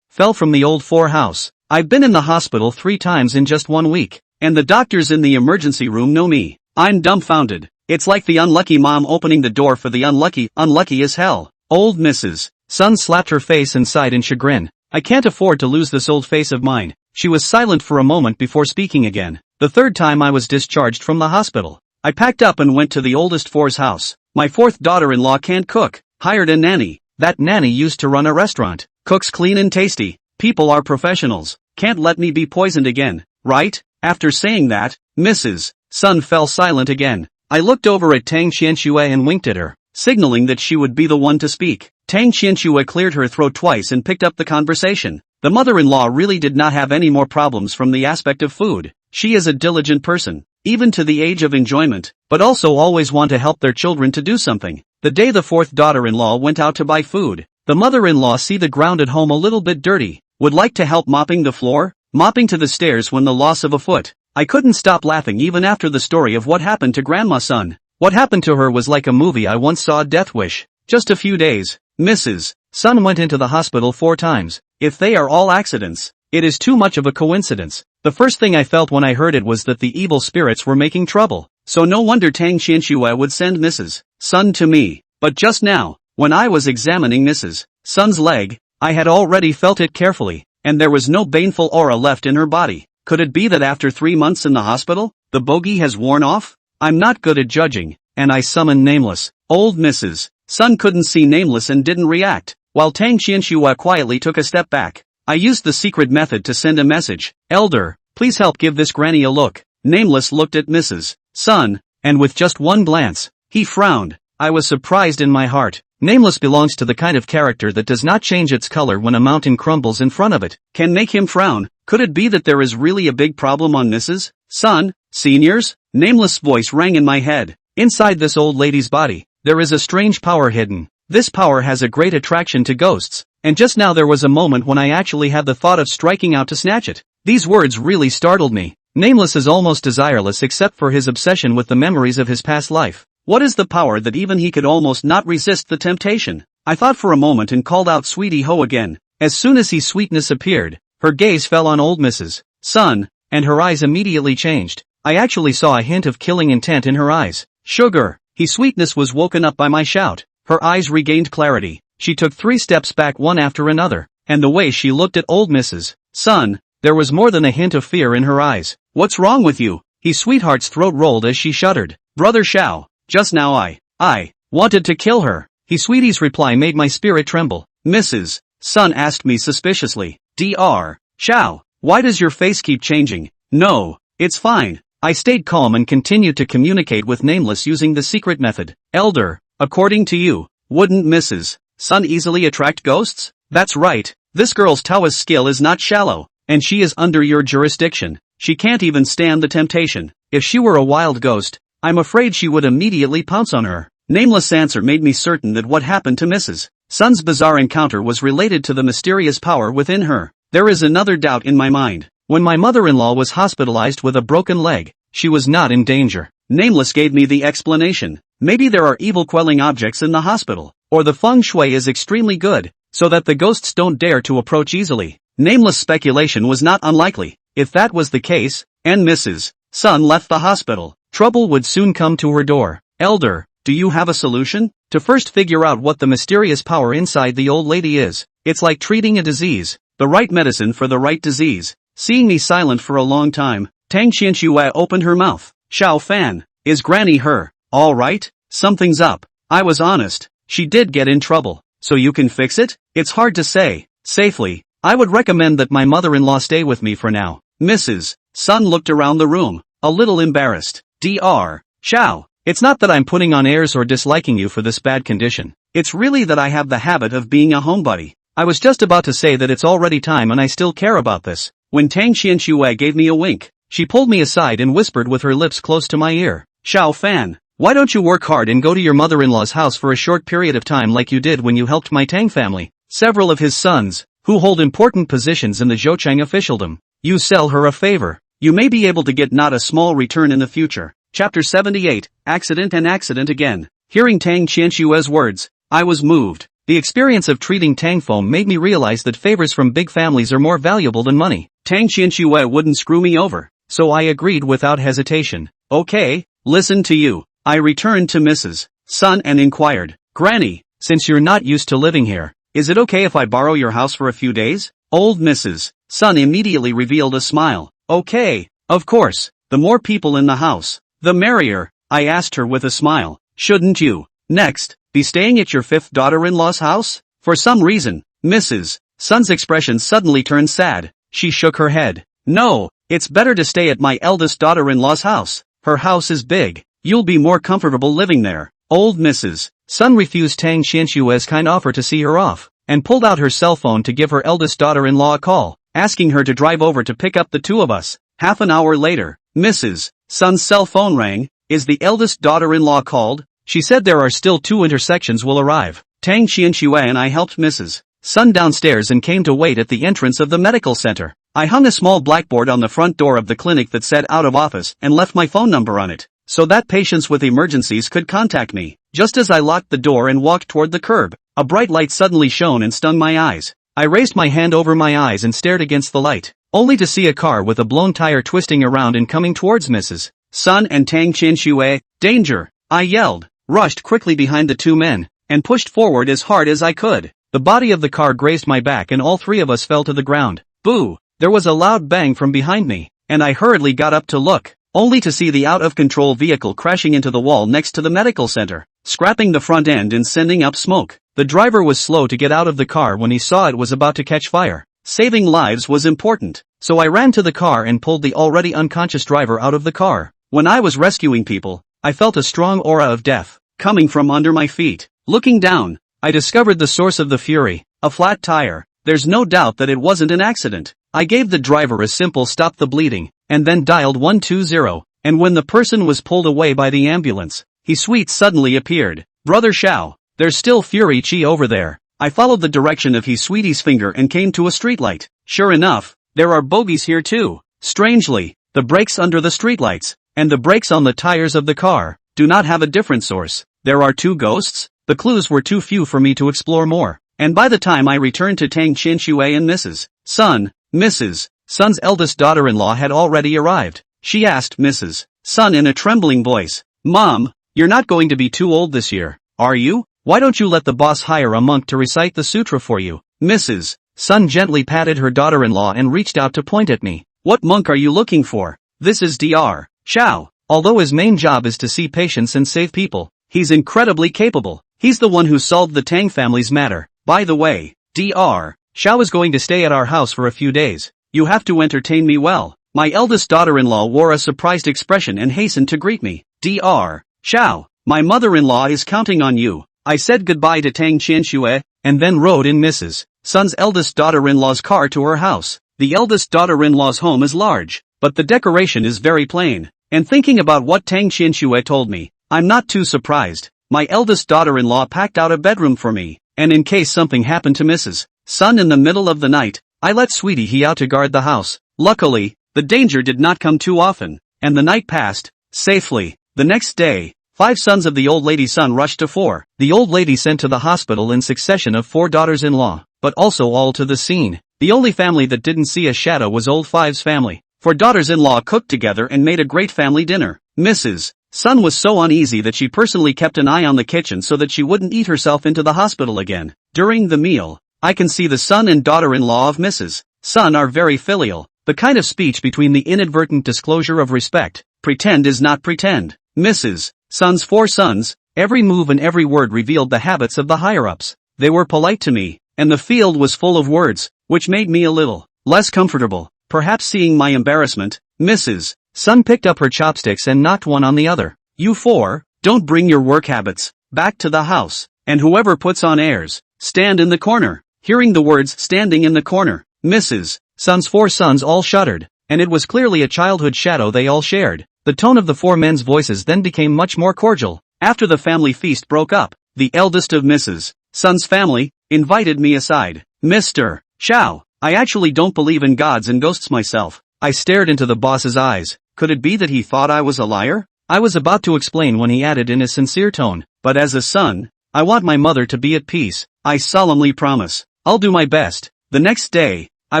fell from the old 4 house. I've been in the hospital 3 times in just 1 week. And the doctors in the emergency room know me. I'm dumbfounded. It's like the unlucky mom opening the door for the unlucky as hell. Old Mrs. Sun slapped her face and sighed in chagrin. I can't afford to lose this old face of mine. She was silent for a moment before speaking again. The 3rd time I was discharged from the hospital, I packed up and went to the oldest 4's house. My 4th daughter-in-law can't cook, hired a nanny. That nanny used to run a restaurant, cooks clean and tasty. People are professionals, can't let me be poisoned again, right? After saying that, Mrs. Sun fell silent again. I looked over at Tang Qianxue and winked at her, signaling that she would be the one to speak. Tang Qianxue cleared her throat twice and picked up the conversation. The mother-in-law really did not have any more problems from the aspect of food. She is a diligent person, even to the age of enjoyment, but also always want to help their children to do something. The day the 4th daughter-in-law went out to buy food, the mother-in-law see the ground at home a little bit dirty, would like to help mopping the floor, mopping to the stairs when the loss of a foot. I couldn't stop laughing even after the story of what happened to Grandma Sun. What happened to her was like a movie I once saw, Death Wish. Just a few days, Mrs. Sun went into the hospital 4 times. If they are all accidents, it is too much of a coincidence. The first thing I felt when I heard it was that the evil spirits were making trouble. So no wonder Tang Qianxue would send Mrs. Sun to me. But just now, when I was examining Mrs. Sun's leg, I had already felt it carefully, and there was no baneful aura left in her body. Could it be that after 3 months in the hospital, the bogey has worn off? I'm not good at judging, and I summoned Nameless. Old Mrs. Sun couldn't see Nameless and didn't react, while Tang Qianxue quietly took a step back. I used the secret method to send a message. Elder, please help give this granny a look. Nameless looked at Mrs. Sun, and with just one glance, he frowned. I was surprised in my heart. Nameless belongs to the kind of character that does not change its color when a mountain crumbles in front of it. Can make him frown. Could it be that there is really a big problem on Mrs. Sun? Seniors? Nameless' voice rang in my head. Inside this old lady's body, there is a strange power hidden. This power has a great attraction to ghosts, and just now there was a moment when I actually had the thought of striking out to snatch it. These words really startled me. Nameless is almost desireless except for his obsession with the memories of his past life. What is the power that even he could almost not resist the temptation? I thought for a moment and called out Sweetie Ho again. As soon as his sweetness appeared, her gaze fell on old Mrs. Sun, and her eyes immediately changed. I actually saw a hint of killing intent in her eyes. Sugar! His sweetness was woken up by my shout. Her eyes regained clarity. She took 3 steps back one after another, and the way she looked at old Mrs. Sun, there was more than a hint of fear in her eyes. What's wrong with you? His sweetheart's throat rolled as she shuddered. Brother Shao, just now I wanted to kill her. His sweetie's reply made my spirit tremble. Mrs. Sun asked me suspiciously. Dr. Shao, why does your face keep changing? No, it's fine. I stayed calm and continued to communicate with Nameless using the secret method. Elder, according to you, Wouldn't Mrs. Sun easily attract ghosts? That's right, this girl's Taoist skill is not shallow, and she is under your jurisdiction. She can't even stand the temptation. If she were a wild ghost, I'm afraid she would immediately pounce on her. Nameless answer made me certain that what happened to Mrs. Sun's bizarre encounter was related to the mysterious power within her. There is another doubt in my mind. When my mother-in-law was hospitalized with a broken leg, she was not in danger. Nameless gave me the explanation. Maybe there are evil-quelling objects in the hospital, or the feng shui is extremely good, so that the ghosts don't dare to approach easily. Nameless speculation was not unlikely. If that was the case, and Mrs. Sun left the hospital, trouble would soon come to her door. Elder, do you have a solution? To first figure out what the mysterious power inside the old lady is. It's like treating a disease. The right medicine for the right disease. Seeing me silent for a long time, Tang Qianxue opened her mouth. Xiao Fan, is Granny her? All right, something's up. I was honest. She did get in trouble. So you can fix it? It's hard to say. Safely, I would recommend that my mother-in-law stay with me for now. Mrs. Sun looked around the room, a little embarrassed. Dr. Xiao, it's not that I'm putting on airs or disliking you for this bad condition. It's really that I have the habit of being a homebody. I was just about to say that it's already time and I still care about this, when Tang Qianxue gave me a wink. She pulled me aside and whispered with her lips close to my ear. Xiao Fan, why don't you work hard and go to your mother-in-law's house for a short period of time like you did when you helped my Tang family? Several of his sons, who hold important positions in the Zhouchang officialdom. You sell her a favor. You may be able to get not a small return in the future. Chapter 78, Accident and Accident Again. Hearing Tang Qianxue's words, I was moved. The experience of treating Tang Foam made me realize that favors from big families are more valuable than money. Tang Qianxue wouldn't screw me over, so I agreed without hesitation. Okay, listen to you. I returned to Mrs. Sun and inquired, Granny, since you're not used to living here, is it okay if I borrow your house for a few days? Old Mrs. Sun immediately revealed a smile. Okay, of course, the more people in the house, the merrier, I asked her with a smile. Shouldn't you, next, be staying at your fifth daughter-in-law's house? For some reason, Mrs. Sun's expression suddenly turned sad. She shook her head. No, it's better to stay at my eldest daughter-in-law's house. Her house is big. You'll be more comfortable living there. Old Mrs. Sun refused Tang Qianxue's kind offer to see her off, and pulled out her cell phone to give her eldest daughter-in-law a call, asking her to drive over to pick up the two of us. Half an hour later, Mrs. Sun's cell phone rang. Is the eldest daughter-in-law called? She said there are still 2 intersections will arrive. Tang Qianxue and I helped Mrs. Sun downstairs and came to wait at the entrance of the medical center. I hung a small blackboard on the front door of the clinic that said out of office and left my phone number on it, so that patients with emergencies could contact me. Just as I locked the door and walked toward the curb, a bright light suddenly shone and stung my eyes. I raised my hand over my eyes and stared against the light, only to see a car with a blown tire twisting around and coming towards Mrs. Sun and Tang Qianxue. Danger! I yelled, rushed quickly behind the 2 men, and pushed forward as hard as I could. The body of the car grazed my back and all 3 of us fell to the ground. Boo! There was a loud bang from behind me, and I hurriedly got up to look, only to see the out-of-control vehicle crashing into the wall next to the medical center, scrapping the front end and sending up smoke. The driver was slow to get out of the car when he saw it was about to catch fire. Saving lives was important, so I ran to the car and pulled the already unconscious driver out of the car. When I was rescuing people, I felt a strong aura of death coming from under my feet. Looking down, I discovered the source of the fury, a flat tire. There's no doubt that it wasn't an accident. I gave the driver a simple stop the bleeding, and then dialed 120, and when the person was pulled away by the ambulance, he sweet suddenly appeared. Brother Xiao, there's still Fury Chi over there. I followed the direction of He Sweetie's finger and came to a streetlight. Sure enough, there are bogies here too. Strangely, the brakes under the streetlights, and the brakes on the tires of the car, do not have a different source. There are 2 ghosts? The clues were too few for me to explore more, and by the time I returned to Tang Qianxue and Mrs. Sun's eldest daughter-in-law had already arrived. She asked Mrs. Sun in a trembling voice, Mom, you're not going to be too old this year, are you? Why don't you let the boss hire a monk to recite the sutra for you? Mrs. Sun gently patted her daughter-in-law and reached out to point at me. What monk are you looking for? This is Dr. Xiao. Although his main job is to see patients and save people, he's incredibly capable. He's the one who solved the Tang family's matter. By the way, Dr. Xiao is going to stay at our house for a few days. You have to entertain me well. My eldest daughter-in-law wore a surprised expression and hastened to greet me. Dr. Xiao, my mother-in-law is counting on you. I said goodbye to Tang Qianxue, and then rode in Mrs. Sun's eldest daughter-in-law's car to her house. The eldest daughter-in-law's home is large, but the decoration is very plain. And thinking about what Tang Qianxue told me, I'm not too surprised. My eldest daughter-in-law packed out a bedroom for me, and in case something happened to Mrs. Sun in the middle of the night, I let Sweetie he out to guard the house. Luckily, the danger did not come too often, and the night passed safely. The next day, 5 sons of the old lady Sun rushed to 4. The old lady sent to the hospital in succession of 4 daughters-in-law, but also all to the scene. The only family that didn't see a shadow was old 5's family. 4 daughters-in-law cooked together and made a great family dinner. Mrs. Sun was so uneasy that she personally kept an eye on the kitchen so that she wouldn't eat herself into the hospital again. During the meal, I can see the son and daughter-in-law of Mrs. Sun are very filial, the kind of speech between the inadvertent disclosure of respect. Pretend is not pretend. Mrs. Sun's 4 sons, every move and every word revealed the habits of the higher-ups. They were polite to me, and the field was full of words, which made me a little less comfortable. Perhaps seeing my embarrassment, Mrs. Sun picked up her chopsticks and knocked one on the other. You 4, don't bring your work habits back to the house, and whoever puts on airs, stand in the corner. Hearing the words standing in the corner, Mrs. Sun's 4 sons all shuddered, and it was clearly a childhood shadow they all shared. The tone of the 4 men's voices then became much more cordial. After the family feast broke up, the eldest of Mrs. Sun's family invited me aside. Mr. Chow, I actually don't believe in gods and ghosts myself. I stared into the boss's eyes. Could it be that he thought I was a liar? I was about to explain when he added in a sincere tone, but as a son, I want my mother to be at peace. I solemnly promise. I'll do my best. The next day, I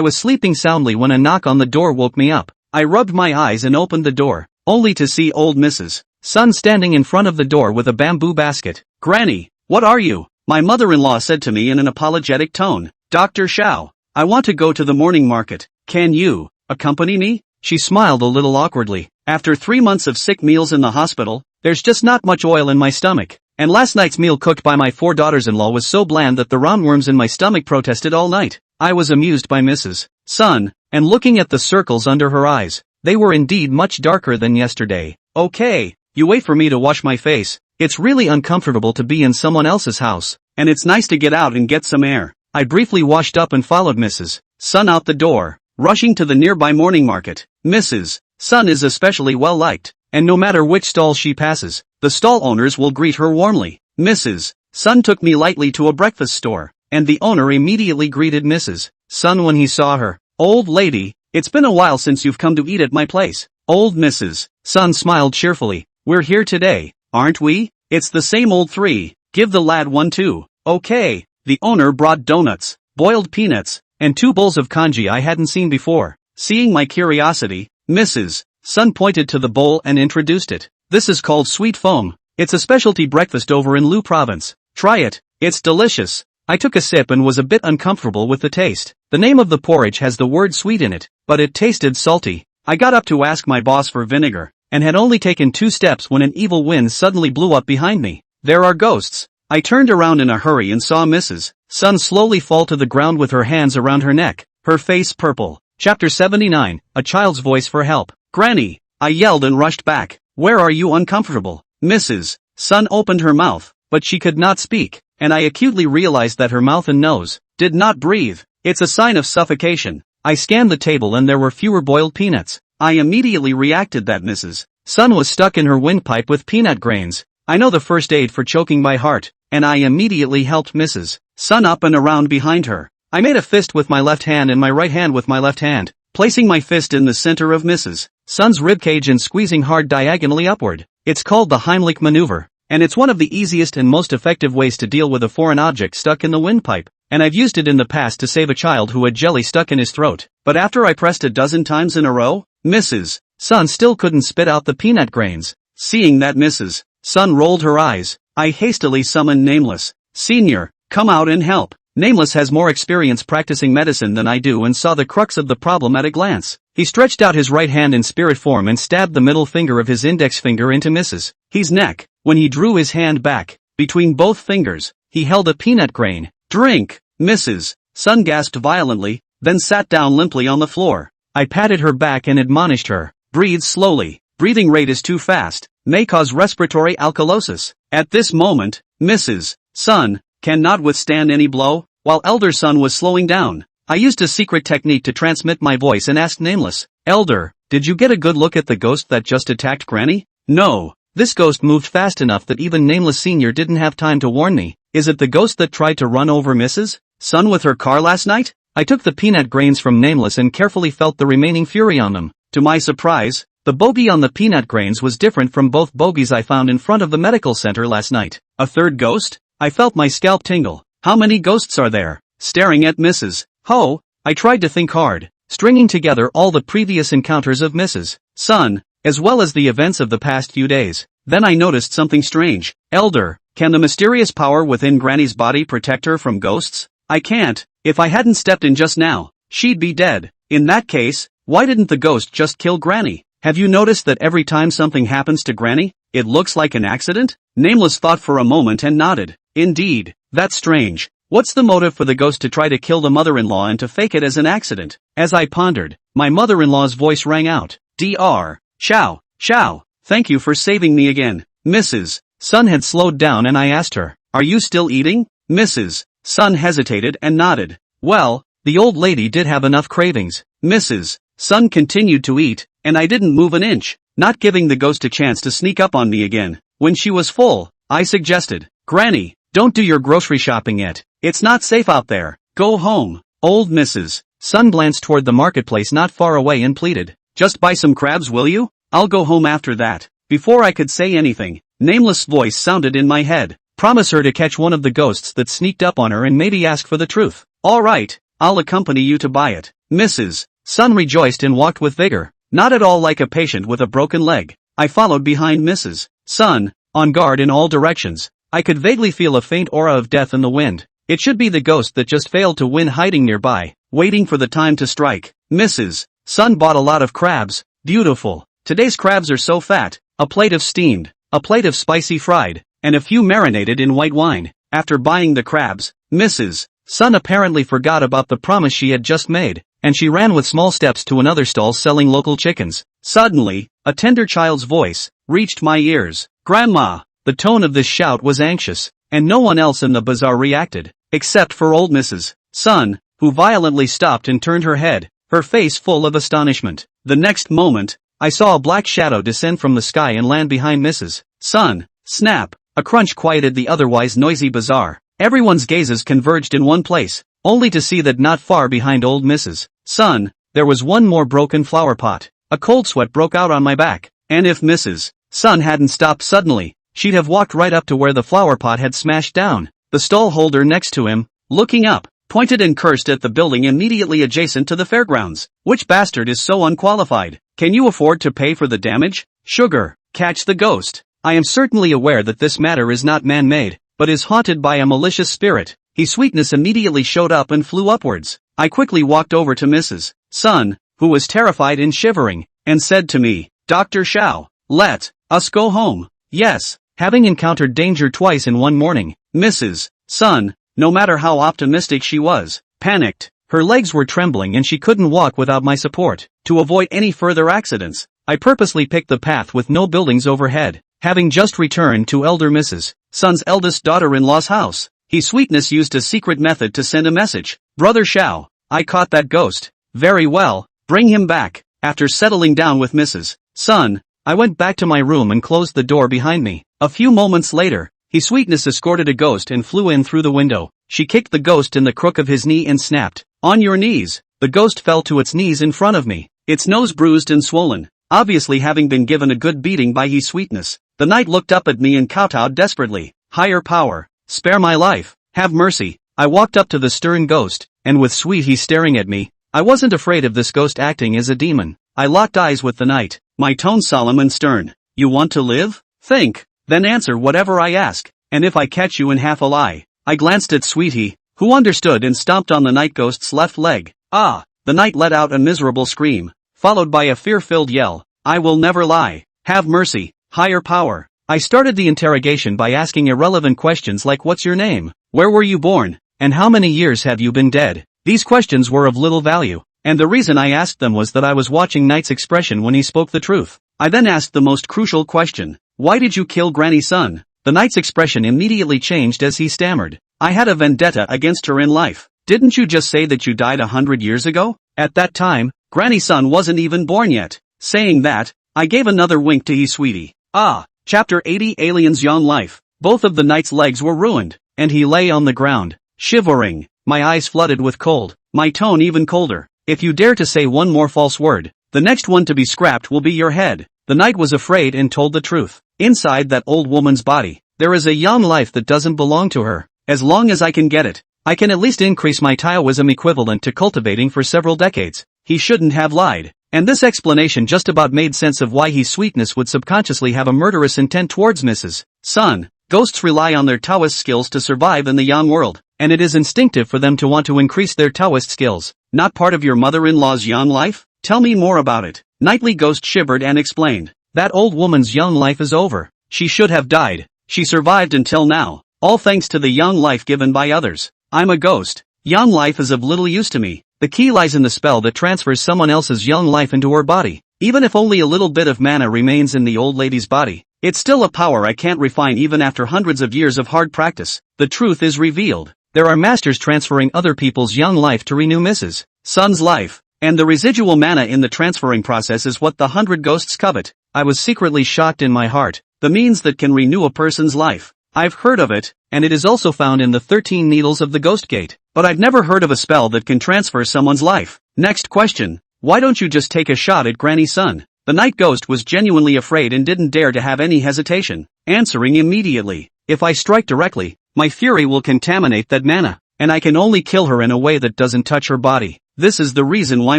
was sleeping soundly when a knock on the door woke me up. I rubbed my eyes and opened the door, only to see old Mrs. Sun standing in front of the door with a bamboo basket. Granny, what are you? My mother-in-law said to me in an apologetic tone. Dr. Xiao, I want to go to the morning market. Can you accompany me? She smiled a little awkwardly. After 3 months of sick meals in the hospital, there's just not much oil in my stomach. And last night's meal cooked by my 4 daughters-in-law was so bland that the roundworms in my stomach protested all night. I was amused by Mrs. Sun, and looking at the circles under her eyes. They were indeed much darker than yesterday. Okay, you wait for me to wash my face. It's really uncomfortable to be in someone else's house, and it's nice to get out and get some air. I briefly washed up and followed Mrs. Sun out the door, rushing to the nearby morning market. Mrs. Sun is especially well liked, and no matter which stall she passes, the stall owners will greet her warmly. Mrs. Sun took me lightly to a breakfast store, and the owner immediately greeted Mrs. Sun when he saw her. Old lady, it's been a while since you've come to eat at my place. Old Mrs. Sun smiled cheerfully. We're here today, aren't we? It's the same old 3. Give the lad one too. Okay. The owner brought donuts, boiled peanuts, and 2 bowls of congee I hadn't seen before. Seeing my curiosity, Mrs. Sun pointed to the bowl and introduced it. This is called sweet foam. It's a specialty breakfast over in Lu province. Try it. It's delicious. I took a sip and was a bit uncomfortable with the taste. The name of the porridge has the word sweet in it, but it tasted salty. I got up to ask my boss for vinegar, and had only taken 2 steps when an evil wind suddenly blew up behind me. There are ghosts. I turned around in a hurry and saw Mrs. Sun slowly fall to the ground with her hands around her neck, her face purple. Chapter 79, A Child's Voice for Help. Granny, I yelled and rushed back. Where are you uncomfortable? Mrs. Sun opened her mouth, but she could not speak, and I acutely realized that her mouth and nose did not breathe. It's a sign of suffocation. I scanned the table and there were fewer boiled peanuts. I immediately reacted that Mrs. Sun was stuck in her windpipe with peanut grains. I know the first aid for choking by heart, and I immediately helped Mrs. Sun up and around behind her. I made a fist with my left hand and my right hand with my left hand, placing my fist in the center of Mrs. Sun's ribcage and squeezing hard diagonally upward. It's called the Heimlich maneuver, and it's one of the easiest and most effective ways to deal with a foreign object stuck in the windpipe, and I've used it in the past to save a child who had jelly stuck in his throat. But after I pressed a dozen times in a row, Mrs. Sun still couldn't spit out the peanut grains. Seeing that Mrs. Sun rolled her eyes, I hastily summoned Nameless. Senior, come out and help. Nameless has more experience practicing medicine than I do and saw the crux of the problem at a glance. He stretched out his right hand in spirit form and stabbed the middle finger of his index finger into Mrs. His neck. When he drew his hand back, between both fingers, he held a peanut grain. Drink! Mrs. Sun gasped violently, then sat down limply on the floor. I patted her back and admonished her. Breathe slowly. Breathing rate is too fast. May cause respiratory alkalosis. At this moment, Mrs. son, cannot withstand any blow, while elder son was slowing down. I used a secret technique to transmit my voice and asked Nameless, Elder, did you get a good look at the ghost that just attacked Granny? No. This ghost moved fast enough that even Nameless Senior didn't have time to warn me. Is it the ghost that tried to run over Mrs. Sun with her car last night? I took the peanut grains from Nameless and carefully felt the remaining fury on them. To my surprise, the bogey on the peanut grains was different from both bogeys I found in front of the medical center last night. A third ghost? I felt my scalp tingle. How many ghosts are there? Staring at Mrs. Ho, I tried to think hard, stringing together all the previous encounters of Mrs. Sun, as well as the events of the past few days. Then I noticed something strange. Elder, can the mysterious power within Granny's body protect her from ghosts? I can't. If I hadn't stepped in just now, she'd be dead. In that case, why didn't the ghost just kill Granny? Have you noticed that every time something happens to Granny, it looks like an accident? Nameless thought for a moment and nodded. Indeed, that's strange. What's the motive for the ghost to try to kill the mother-in-law and to fake it as an accident? As I pondered, my mother-in-law's voice rang out. Dr. Xiao, Xiao, thank you for saving me again. Mrs. Sun had slowed down and I asked her, are you still eating? Mrs. Sun hesitated and nodded. Well, the old lady did have enough cravings. Mrs. Sun continued to eat, and I didn't move an inch, not giving the ghost a chance to sneak up on me again. When she was full, I suggested, Granny, don't do your grocery shopping yet. It's not safe out there. Go home. Old Mrs. Sun glanced toward the marketplace not far away and pleaded, just buy some crabs, will you? I'll go home after that. Before I could say anything, Nameless' voice sounded in my head. Promise her to catch one of the ghosts that sneaked up on her and maybe ask for the truth. All right, I'll accompany you to buy it. Mrs. Sun rejoiced and walked with vigor, not at all like a patient with a broken leg. I followed behind Mrs. Sun, on guard in all directions. I could vaguely feel a faint aura of death in the wind. It should be the ghost that just failed to win, hiding nearby, waiting for the time to strike. Mrs. Sun bought a lot of crabs. Beautiful. Today's crabs are so fat. A plate of steamed, a plate of spicy fried, and a few marinated in white wine. After buying the crabs, Mrs. Sun apparently forgot about the promise she had just made, and she ran with small steps to another stall selling local chickens. Suddenly, a tender child's voice reached my ears. Grandma! The tone of this shout was anxious, and no one else in the bazaar reacted, except for old Mrs. Sun, who violently stopped and turned her head, her face full of astonishment. The next moment, I saw a black shadow descend from the sky and land behind Mrs. Sun. Snap! A crunch quieted the otherwise noisy bazaar. Everyone's gazes converged in one place, only to see that not far behind old Mrs. Sun, there was one more broken flower pot. A cold sweat broke out on my back, and if Mrs. Sun hadn't stopped suddenly, she'd have walked right up to where the flower pot had smashed down. The stall holder next to him, looking up, pointed and cursed at the building immediately adjacent to the fairgrounds. Which bastard is so unqualified? Can you afford to pay for the damage? Sugar, catch the ghost. I am certainly aware that this matter is not man-made, but is haunted by a malicious spirit. His sweetness immediately showed up and flew upwards. I quickly walked over to Mrs. Sun, who was terrified and shivering, and said to me, Dr. Xiao, let us go home. Yes, having encountered danger twice in one morning, Mrs. Sun, no matter how optimistic she was, panicked. Her legs were trembling and she couldn't walk without my support. To avoid any further accidents, I purposely picked the path with no buildings overhead. Having just returned to elder Mrs. Sun's eldest daughter-in-law's house, His Sweetness used a secret method to send a message. Brother Xiao, I caught that ghost. Very well, bring him back. After settling down with Mrs. Sun, I went back to my room and closed the door behind me. A few moments later, His Sweetness escorted a ghost and flew in through the window. She kicked the ghost in the crook of his knee and snapped, On your knees. The ghost fell to its knees in front of me, its nose bruised and swollen, obviously having been given a good beating by His Sweetness. The knight looked up at me and kowtowed desperately. Higher power, spare my life, have mercy. I walked up to the stern ghost, and with sweet he staring at me, I wasn't afraid of this ghost acting as a demon. I locked eyes with the knight, my tone solemn and stern. You want to live? Think, then answer whatever I ask, and if I catch you in half a lie. I glanced at Sweetie, who understood and stomped on the night ghost's left leg. Ah! The knight let out a miserable scream, followed by a fear-filled yell. I will never lie. Have mercy, higher power. I started the interrogation by asking irrelevant questions like what's your name, where were you born, and how many years have you been dead? These questions were of little value, and the reason I asked them was that I was watching Knight's expression when he spoke the truth. I then asked the most crucial question. Why did you kill Granny Sun? The knight's expression immediately changed as he stammered. I had a vendetta against her in life. Didn't you just say that you died 100 years ago? At that time, Granny's son wasn't even born yet. Saying that, I gave another wink to his sweetie. Ah, Chapter 80 Alien's Young Life. Both of the knight's legs were ruined, and he lay on the ground, shivering. My eyes flooded with cold, my tone even colder. If you dare to say one more false word, the next one to be scrapped will be your head. The knight was afraid and told the truth. Inside that old woman's body, there is a young life that doesn't belong to her. As long as I can get it, I can at least increase my Taoism equivalent to cultivating for several decades. He shouldn't have lied. And this explanation just about made sense of why his sweetness would subconsciously have a murderous intent towards Mrs. Sun. Ghosts rely on their Taoist skills to survive in the Yang world, and it is instinctive for them to want to increase their Taoist skills. Not part of your mother-in-law's Yang life? Tell me more about it. Knightly Ghost shivered and explained. That old woman's young life is over. She should have died. She survived until now, all thanks to the young life given by others. I'm a ghost. Young life is of little use to me. The key lies in the spell that transfers someone else's young life into her body. Even if only a little bit of mana remains in the old lady's body, it's still a power I can't refine even after hundreds of years of hard practice. The truth is revealed. There are masters transferring other people's young life to renew Mrs. Sun's life, and the residual mana in the transferring process is what the 100 ghosts covet. I was secretly shocked in my heart. The means that can renew a person's life. I've heard of it, and it is also found in the 13 needles of the Ghost Gate, but I've never heard of a spell that can transfer someone's life. Next question. Why don't you just take a shot at Granny's son? The night ghost was genuinely afraid and didn't dare to have any hesitation, answering immediately. If I strike directly, my fury will contaminate that mana, and I can only kill her in a way that doesn't touch her body. This is the reason why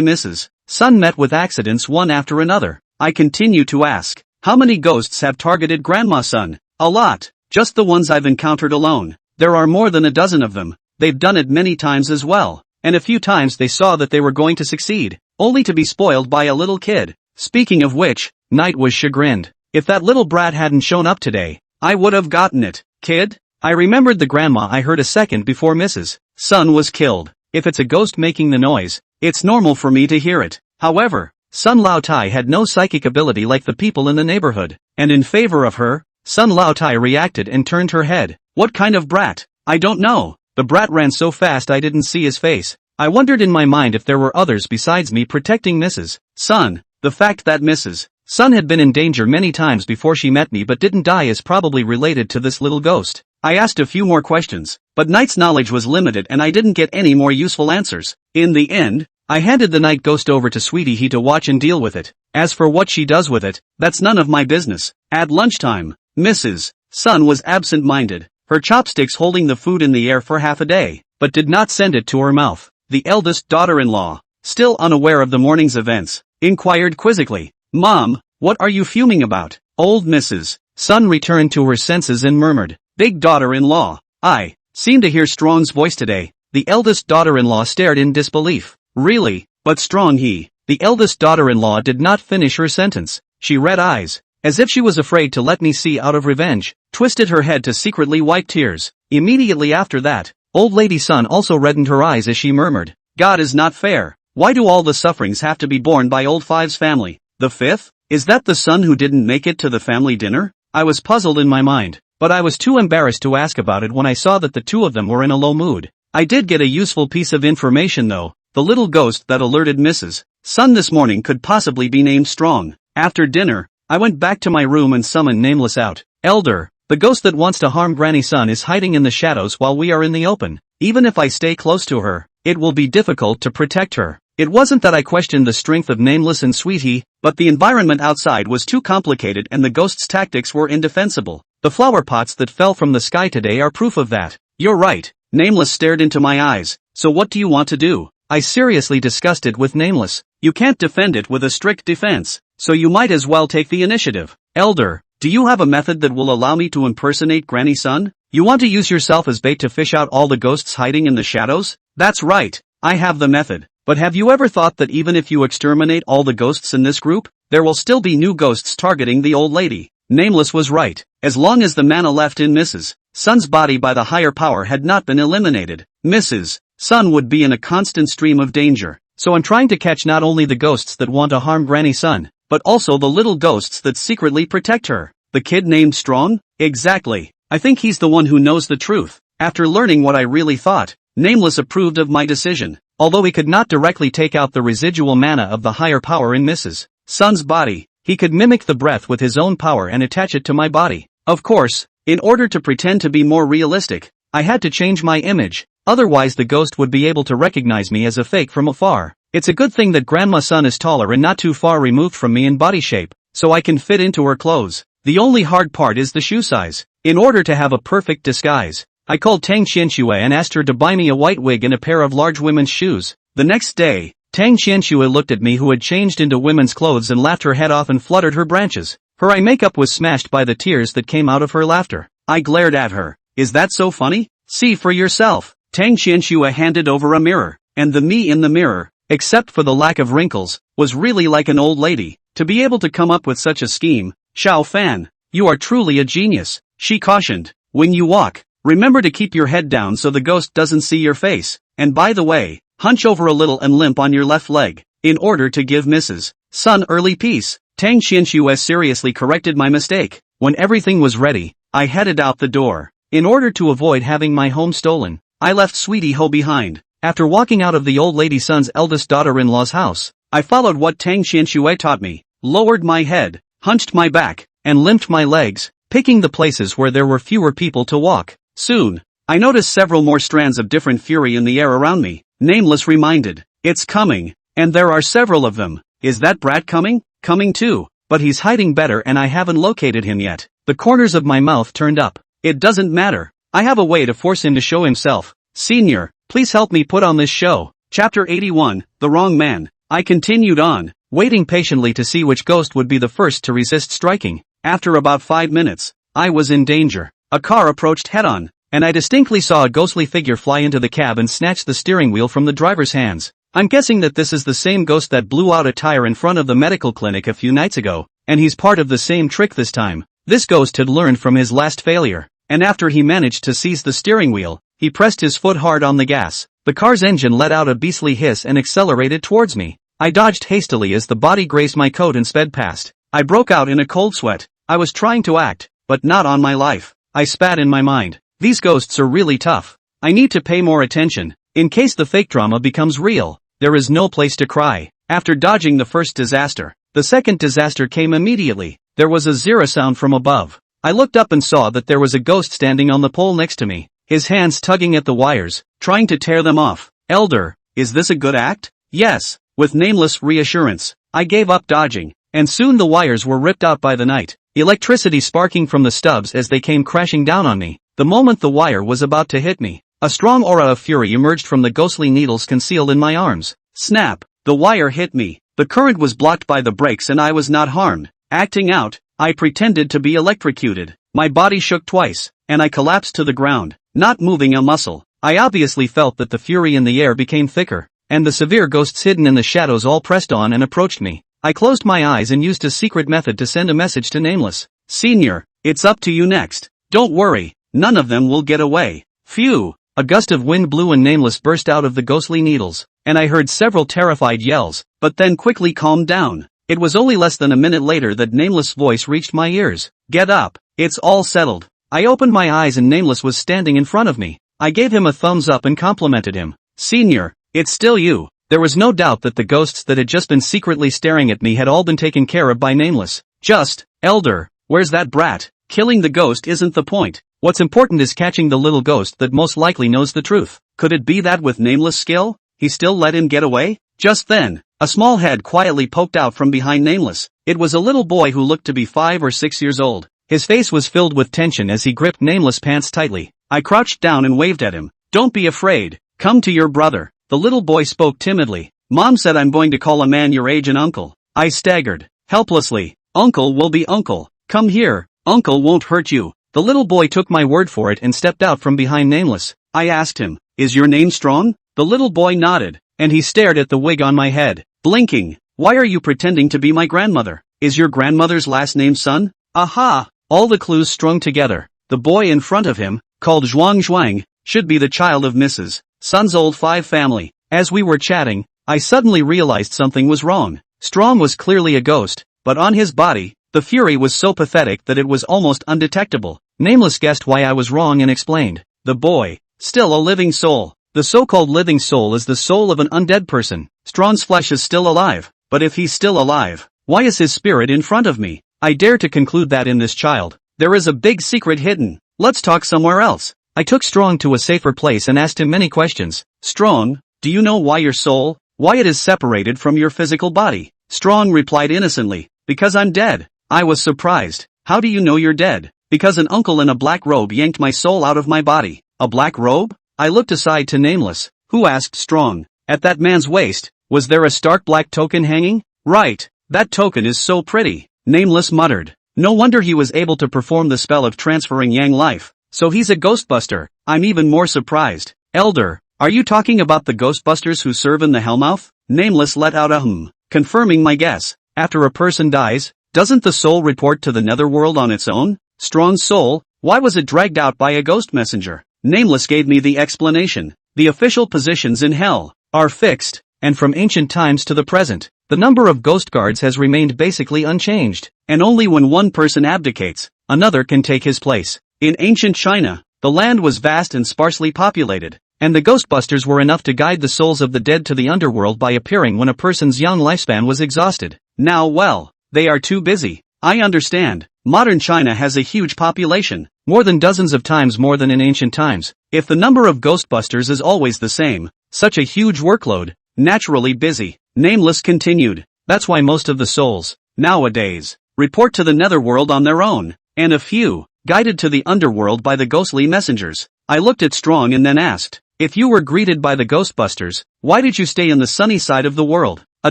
Mrs. Sun met with accidents one after another. I continue to ask, how many ghosts have targeted Grandma's son? A lot. Just the ones I've encountered alone. There are more than a dozen of them. They've done it many times as well. And a few times they saw that they were going to succeed, only to be spoiled by a little kid. Speaking of which, Knight was chagrined. If that little brat hadn't shown up today, I would have gotten it. Kid? I remembered the grandma I heard a second before Mrs. Sun was killed. If it's a ghost making the noise, it's normal for me to hear it. However, Sun Lao Tai had no psychic ability like the people in the neighborhood, and in favor of her, Sun Lao Tai reacted and turned her head. What kind of brat? I don't know. The brat ran so fast I didn't see his face. I wondered in my mind if there were others besides me protecting Mrs. Sun. The fact that Mrs. Sun had been in danger many times before she met me but didn't die is probably related to this little ghost. I asked a few more questions, but Knight's knowledge was limited and I didn't get any more useful answers. In the end, I handed the night ghost over to Sweetie He to watch and deal with it. As for what she does with it, that's none of my business. At lunchtime, Mrs. Sun was absent-minded, her chopsticks holding the food in the air for half a day, but did not send it to her mouth. The eldest daughter-in-law, still unaware of the morning's events, inquired quizzically, Mom, what are you fuming about? Old Mrs. Sun returned to her senses and murmured, Big daughter-in-law. I seem to hear Strong's voice today. The eldest daughter-in-law stared in disbelief. Really? But Strong he. The eldest daughter-in-law did not finish her sentence. She read eyes, as if she was afraid to let me see out of revenge, twisted her head to secretly wipe tears. Immediately after that, Old Lady Sun also reddened her eyes as she murmured, God is not fair. Why do all the sufferings have to be borne by Old Five's family? The fifth? Is that the son who didn't make it to the family dinner? I was puzzled in my mind, but I was too embarrassed to ask about it when I saw that the two of them were in a low mood. I did get a useful piece of information though. The little ghost that alerted Mrs. Sun this morning could possibly be named Strong. After dinner, I went back to my room and summoned Nameless out. Elder, the ghost that wants to harm Granny Sun is hiding in the shadows while we are in the open. Even if I stay close to her, it will be difficult to protect her. It wasn't that I questioned the strength of Nameless and Sweetie, but the environment outside was too complicated and the ghost's tactics were indefensible. The flower pots that fell from the sky today are proof of that. You're right. Nameless stared into my eyes. So what do you want to do? I seriously discussed it with Nameless. You can't defend it with a strict defense, so you might as well take the initiative. Elder, do you have a method that will allow me to impersonate Granny Sun? You want to use yourself as bait to fish out all the ghosts hiding in the shadows? That's right, I have the method. But have you ever thought that even if you exterminate all the ghosts in this group, there will still be new ghosts targeting the old lady? Nameless was right. As long as the mana left in Mrs. Sun's body by the higher power had not been eliminated, Mrs. Sun would be in a constant stream of danger. So I'm trying to catch not only the ghosts that want to harm Granny Sun, but also the little ghosts that secretly protect her. The kid named Strong? Exactly. I think he's the one who knows the truth. After learning what I really thought, Nameless approved of my decision. Although he could not directly take out the residual mana of the higher power in Mrs. Sun's body, he could mimic the breath with his own power and attach it to my body. Of course, in order to pretend to be more realistic, I had to change my image, otherwise the ghost would be able to recognize me as a fake from afar. It's a good thing that Grandma Sun is taller and not too far removed from me in body shape, so I can fit into her clothes. The only hard part is the shoe size. In order to have a perfect disguise, I called Tang Xianxue and asked her to buy me a white wig and a pair of large women's shoes. The next day, Tang Xianxue looked at me who had changed into women's clothes and laughed her head off and fluttered her branches. Her eye makeup was smashed by the tears that came out of her laughter. I glared at her. Is that so funny? See for yourself. Tang Xianxue handed over a mirror, and the me in the mirror, except for the lack of wrinkles, was really like an old lady. To be able to come up with such a scheme, Xiao Fan, you are truly a genius, she cautioned. When you walk, remember to keep your head down so the ghost doesn't see your face, and by the way, hunch over a little and limp on your left leg, in order to give Mrs. Sun early peace. Tang Xianxue seriously corrected my mistake. When everything was ready, I headed out the door. In order to avoid having my home stolen, I left Sweetie Ho behind. After walking out of the old lady Sun's eldest daughter-in-law's house, I followed what Tang Xianxue taught me, lowered my head, hunched my back, and limped my legs, picking the places where there were fewer people to walk. Soon, I noticed several more strands of different fury in the air around me. Nameless reminded, it's coming, and there are several of them. Is that brat coming? Coming too, but he's hiding better and I haven't located him yet. The corners of my mouth turned up. It doesn't matter. I have a way to force him to show himself. Senior, please help me put on this show. Chapter 81, The Wrong Man. I continued on, waiting patiently to see which ghost would be the first to resist striking. After about 5 minutes, I was in danger. A car approached head-on, and I distinctly saw a ghostly figure fly into the cab and snatch the steering wheel from the driver's hands. I'm guessing that this is the same ghost that blew out a tire in front of the medical clinic a few nights ago, and he's part of the same trick this time. This ghost had learned from his last failure, and after he managed to seize the steering wheel, he pressed his foot hard on the gas. The car's engine let out a beastly hiss and accelerated towards me. I dodged hastily as the body grazed my coat and sped past. I broke out in a cold sweat. I was trying to act, but not on my life. I spat in my mind. These ghosts are really tough. I need to pay more attention, in case the fake drama becomes real. There is no place to cry. After dodging the first disaster, the second disaster came immediately. There was a zero sound from above. I looked up and saw that there was a ghost standing on the pole next to me, his hands tugging at the wires, trying to tear them off. Elder, is this a good act? Yes, with nameless reassurance. I gave up dodging, and soon the wires were ripped out by the night, electricity sparking from the stubs as they came crashing down on me. The moment the wire was about to hit me, a strong aura of fury emerged from the ghostly needles concealed in my arms. Snap! The wire hit me. The current was blocked by the brakes and I was not harmed. Acting out, I pretended to be electrocuted. My body shook twice, and I collapsed to the ground, not moving a muscle. I obviously felt that the fury in the air became thicker, and the severe ghosts hidden in the shadows all pressed on and approached me. I closed my eyes and used a secret method to send a message to Nameless. Senior, it's up to you next. Don't worry, none of them will get away. Phew! A gust of wind blew and Nameless burst out of the ghostly needles, and I heard several terrified yells, but then quickly calmed down. It was only less than a minute later that Nameless' voice reached my ears. Get up, it's all settled. I opened my eyes and Nameless was standing in front of me. I gave him a thumbs up and complimented him. Senior, it's still you. There was no doubt that the ghosts that had just been secretly staring at me had all been taken care of by Nameless. Just, Elder, where's that brat? Killing the ghost isn't the point. What's important is catching the little ghost that most likely knows the truth. Could it be that with Nameless' skill, he still let him get away? Just then, a small head quietly poked out from behind Nameless. It was a little boy who looked to be 5 or 6 years old. His face was filled with tension as he gripped Nameless' pants tightly. I crouched down and waved at him. Don't be afraid. Come to your brother. The little boy spoke timidly. Mom said I'm going to call a man your age an uncle. I staggered, helplessly. Uncle will be uncle. Come here. Uncle won't hurt you. The little boy took my word for it and stepped out from behind Nameless. I asked him, is your name Strong? The little boy nodded, and he stared at the wig on my head, blinking. Why are you pretending to be my grandmother? Is your grandmother's last name Sun? Aha! All the clues strung together. The boy in front of him, called Zhuang, should be the child of Mrs. Sun's old 5 family. As we were chatting, I suddenly realized something was wrong. Strong was clearly a ghost, but on his body, The fury was so pathetic that it was almost undetectable. Nameless guessed why I was wrong and explained. The boy, still a living soul. The so-called living soul is the soul of an undead person. Strong's flesh is still alive, but if he's still alive, why is his spirit in front of me? I dare to conclude that in this child, there is a big secret hidden. Let's talk somewhere else. I took Strong to a safer place and asked him many questions. Strong, do you know why your soul, why it is separated from your physical body? Strong replied innocently, because I'm dead. I was surprised. How do you know you're dead? Because an uncle in a black robe yanked my soul out of my body. A black robe? I looked aside to Nameless, who asked Strong. At that man's waist, was there a stark black token hanging? Right, that token is so pretty, Nameless muttered. No wonder he was able to perform the spell of transferring Yang life. So he's a Ghostbuster. I'm even more surprised. Elder, are you talking about the Ghostbusters who serve in the Hellmouth? Nameless let out a confirming my guess. After a person dies, doesn't the soul report to the netherworld on its own? Strong's soul, why was it dragged out by a ghost messenger? Nameless gave me the explanation. The official positions in Hell are fixed, and from ancient times to the present, the number of ghost guards has remained basically unchanged, and only when one person abdicates, another can take his place. In ancient China, the land was vast and sparsely populated, and the Ghostbusters were enough to guide the souls of the dead to the underworld by appearing when a person's young lifespan was exhausted. Now well, they are too busy. I understand. Modern China has a huge population, more than dozens of times more than in ancient times. If the number of Ghostbusters is always the same, such a huge workload, naturally busy. Nameless continued. That's why most of the souls, nowadays, report to the netherworld on their own, and a few, guided to the underworld by the ghostly messengers. I looked at Strong and then asked, if you were greeted by the Ghostbusters, why did you stay in the sunny side of the world? A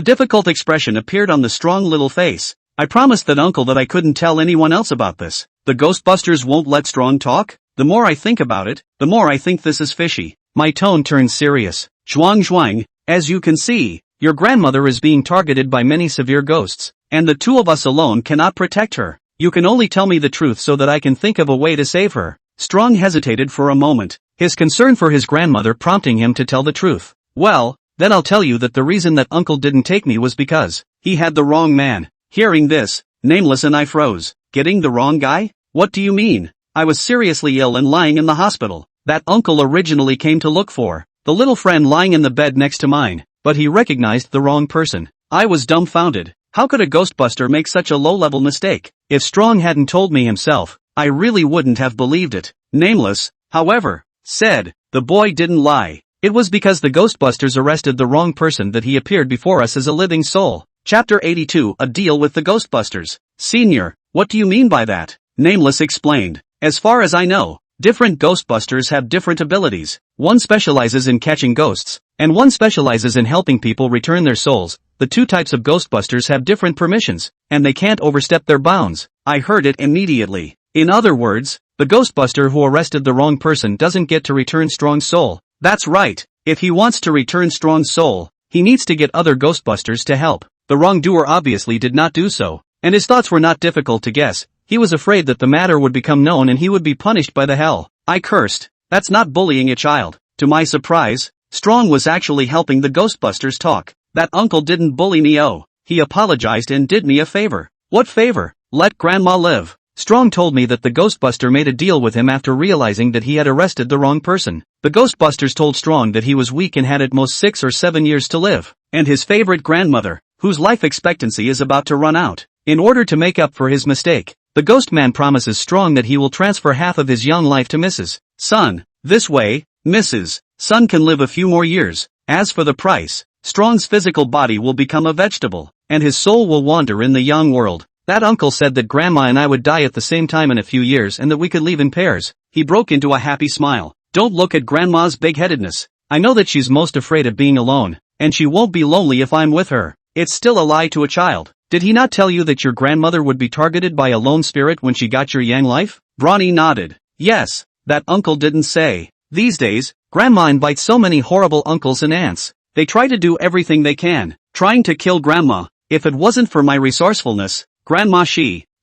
difficult expression appeared on the strong little face. I promised that uncle that I couldn't tell anyone else about this. The Ghostbusters won't let Strong talk? The more I think about it, the more I think this is fishy. My tone turned serious. Zhuang, as you can see, your grandmother is being targeted by many severe ghosts, and the two of us alone cannot protect her. You can only tell me the truth so that I can think of a way to save her. Strong hesitated for a moment, his concern for his grandmother prompting him to tell the truth. Well, then I'll tell you that the reason that uncle didn't take me was because he had the wrong man. Hearing this, Nameless and I froze. Getting the wrong guy? What do you mean? I was seriously ill and lying in the hospital. That uncle originally came to look for the little friend lying in the bed next to mine, but he recognized the wrong person. I was dumbfounded. How could a Ghostbuster make such a low-level mistake? If Strong hadn't told me himself, I really wouldn't have believed it. Nameless, however, said, the boy didn't lie. It was because the Ghostbusters arrested the wrong person that he appeared before us as a living soul. Chapter 82, A Deal with the Ghostbusters. Senior, what do you mean by that? Nameless explained. As far as I know, different Ghostbusters have different abilities. One specializes in catching ghosts, and one specializes in helping people return their souls. The two types of Ghostbusters have different permissions, and they can't overstep their bounds. I heard it immediately. In other words, the Ghostbuster who arrested the wrong person doesn't get to return Strong's soul. That's right. If he wants to return Strong's soul, he needs to get other Ghostbusters to help. The wrongdoer obviously did not do so, and his thoughts were not difficult to guess. He was afraid that the matter would become known and he would be punished by the hell. I cursed. That's not bullying a child. To my surprise, Strong was actually helping the Ghostbusters talk. That uncle didn't bully me. Oh, he apologized and did me a favor. What favor? Let Grandma live. Strong told me that the Ghostbuster made a deal with him after realizing that he had arrested the wrong person. The Ghostbusters told Strong that he was weak and had at most 6 or 7 years to live, and his favorite grandmother, whose life expectancy is about to run out. In order to make up for his mistake, the Ghost Man promises Strong that he will transfer half of his young life to Mrs. Sun. This way, Mrs. Sun can live a few more years. As for the price, Strong's physical body will become a vegetable, and his soul will wander in the young world. That uncle said that Grandma and I would die at the same time in a few years and that we could leave in pairs. He broke into a happy smile. Don't look at Grandma's big-headedness. I know that she's most afraid of being alone, and she won't be lonely if I'm with her. It's still a lie to a child. Did he not tell you that your grandmother would be targeted by a lone spirit when she got your yang life? Brawny nodded. Yes, that uncle didn't say. These days, Grandma invites so many horrible uncles and aunts. They try to do everything they can, trying to kill Grandma. If it wasn't for my resourcefulness, Grandma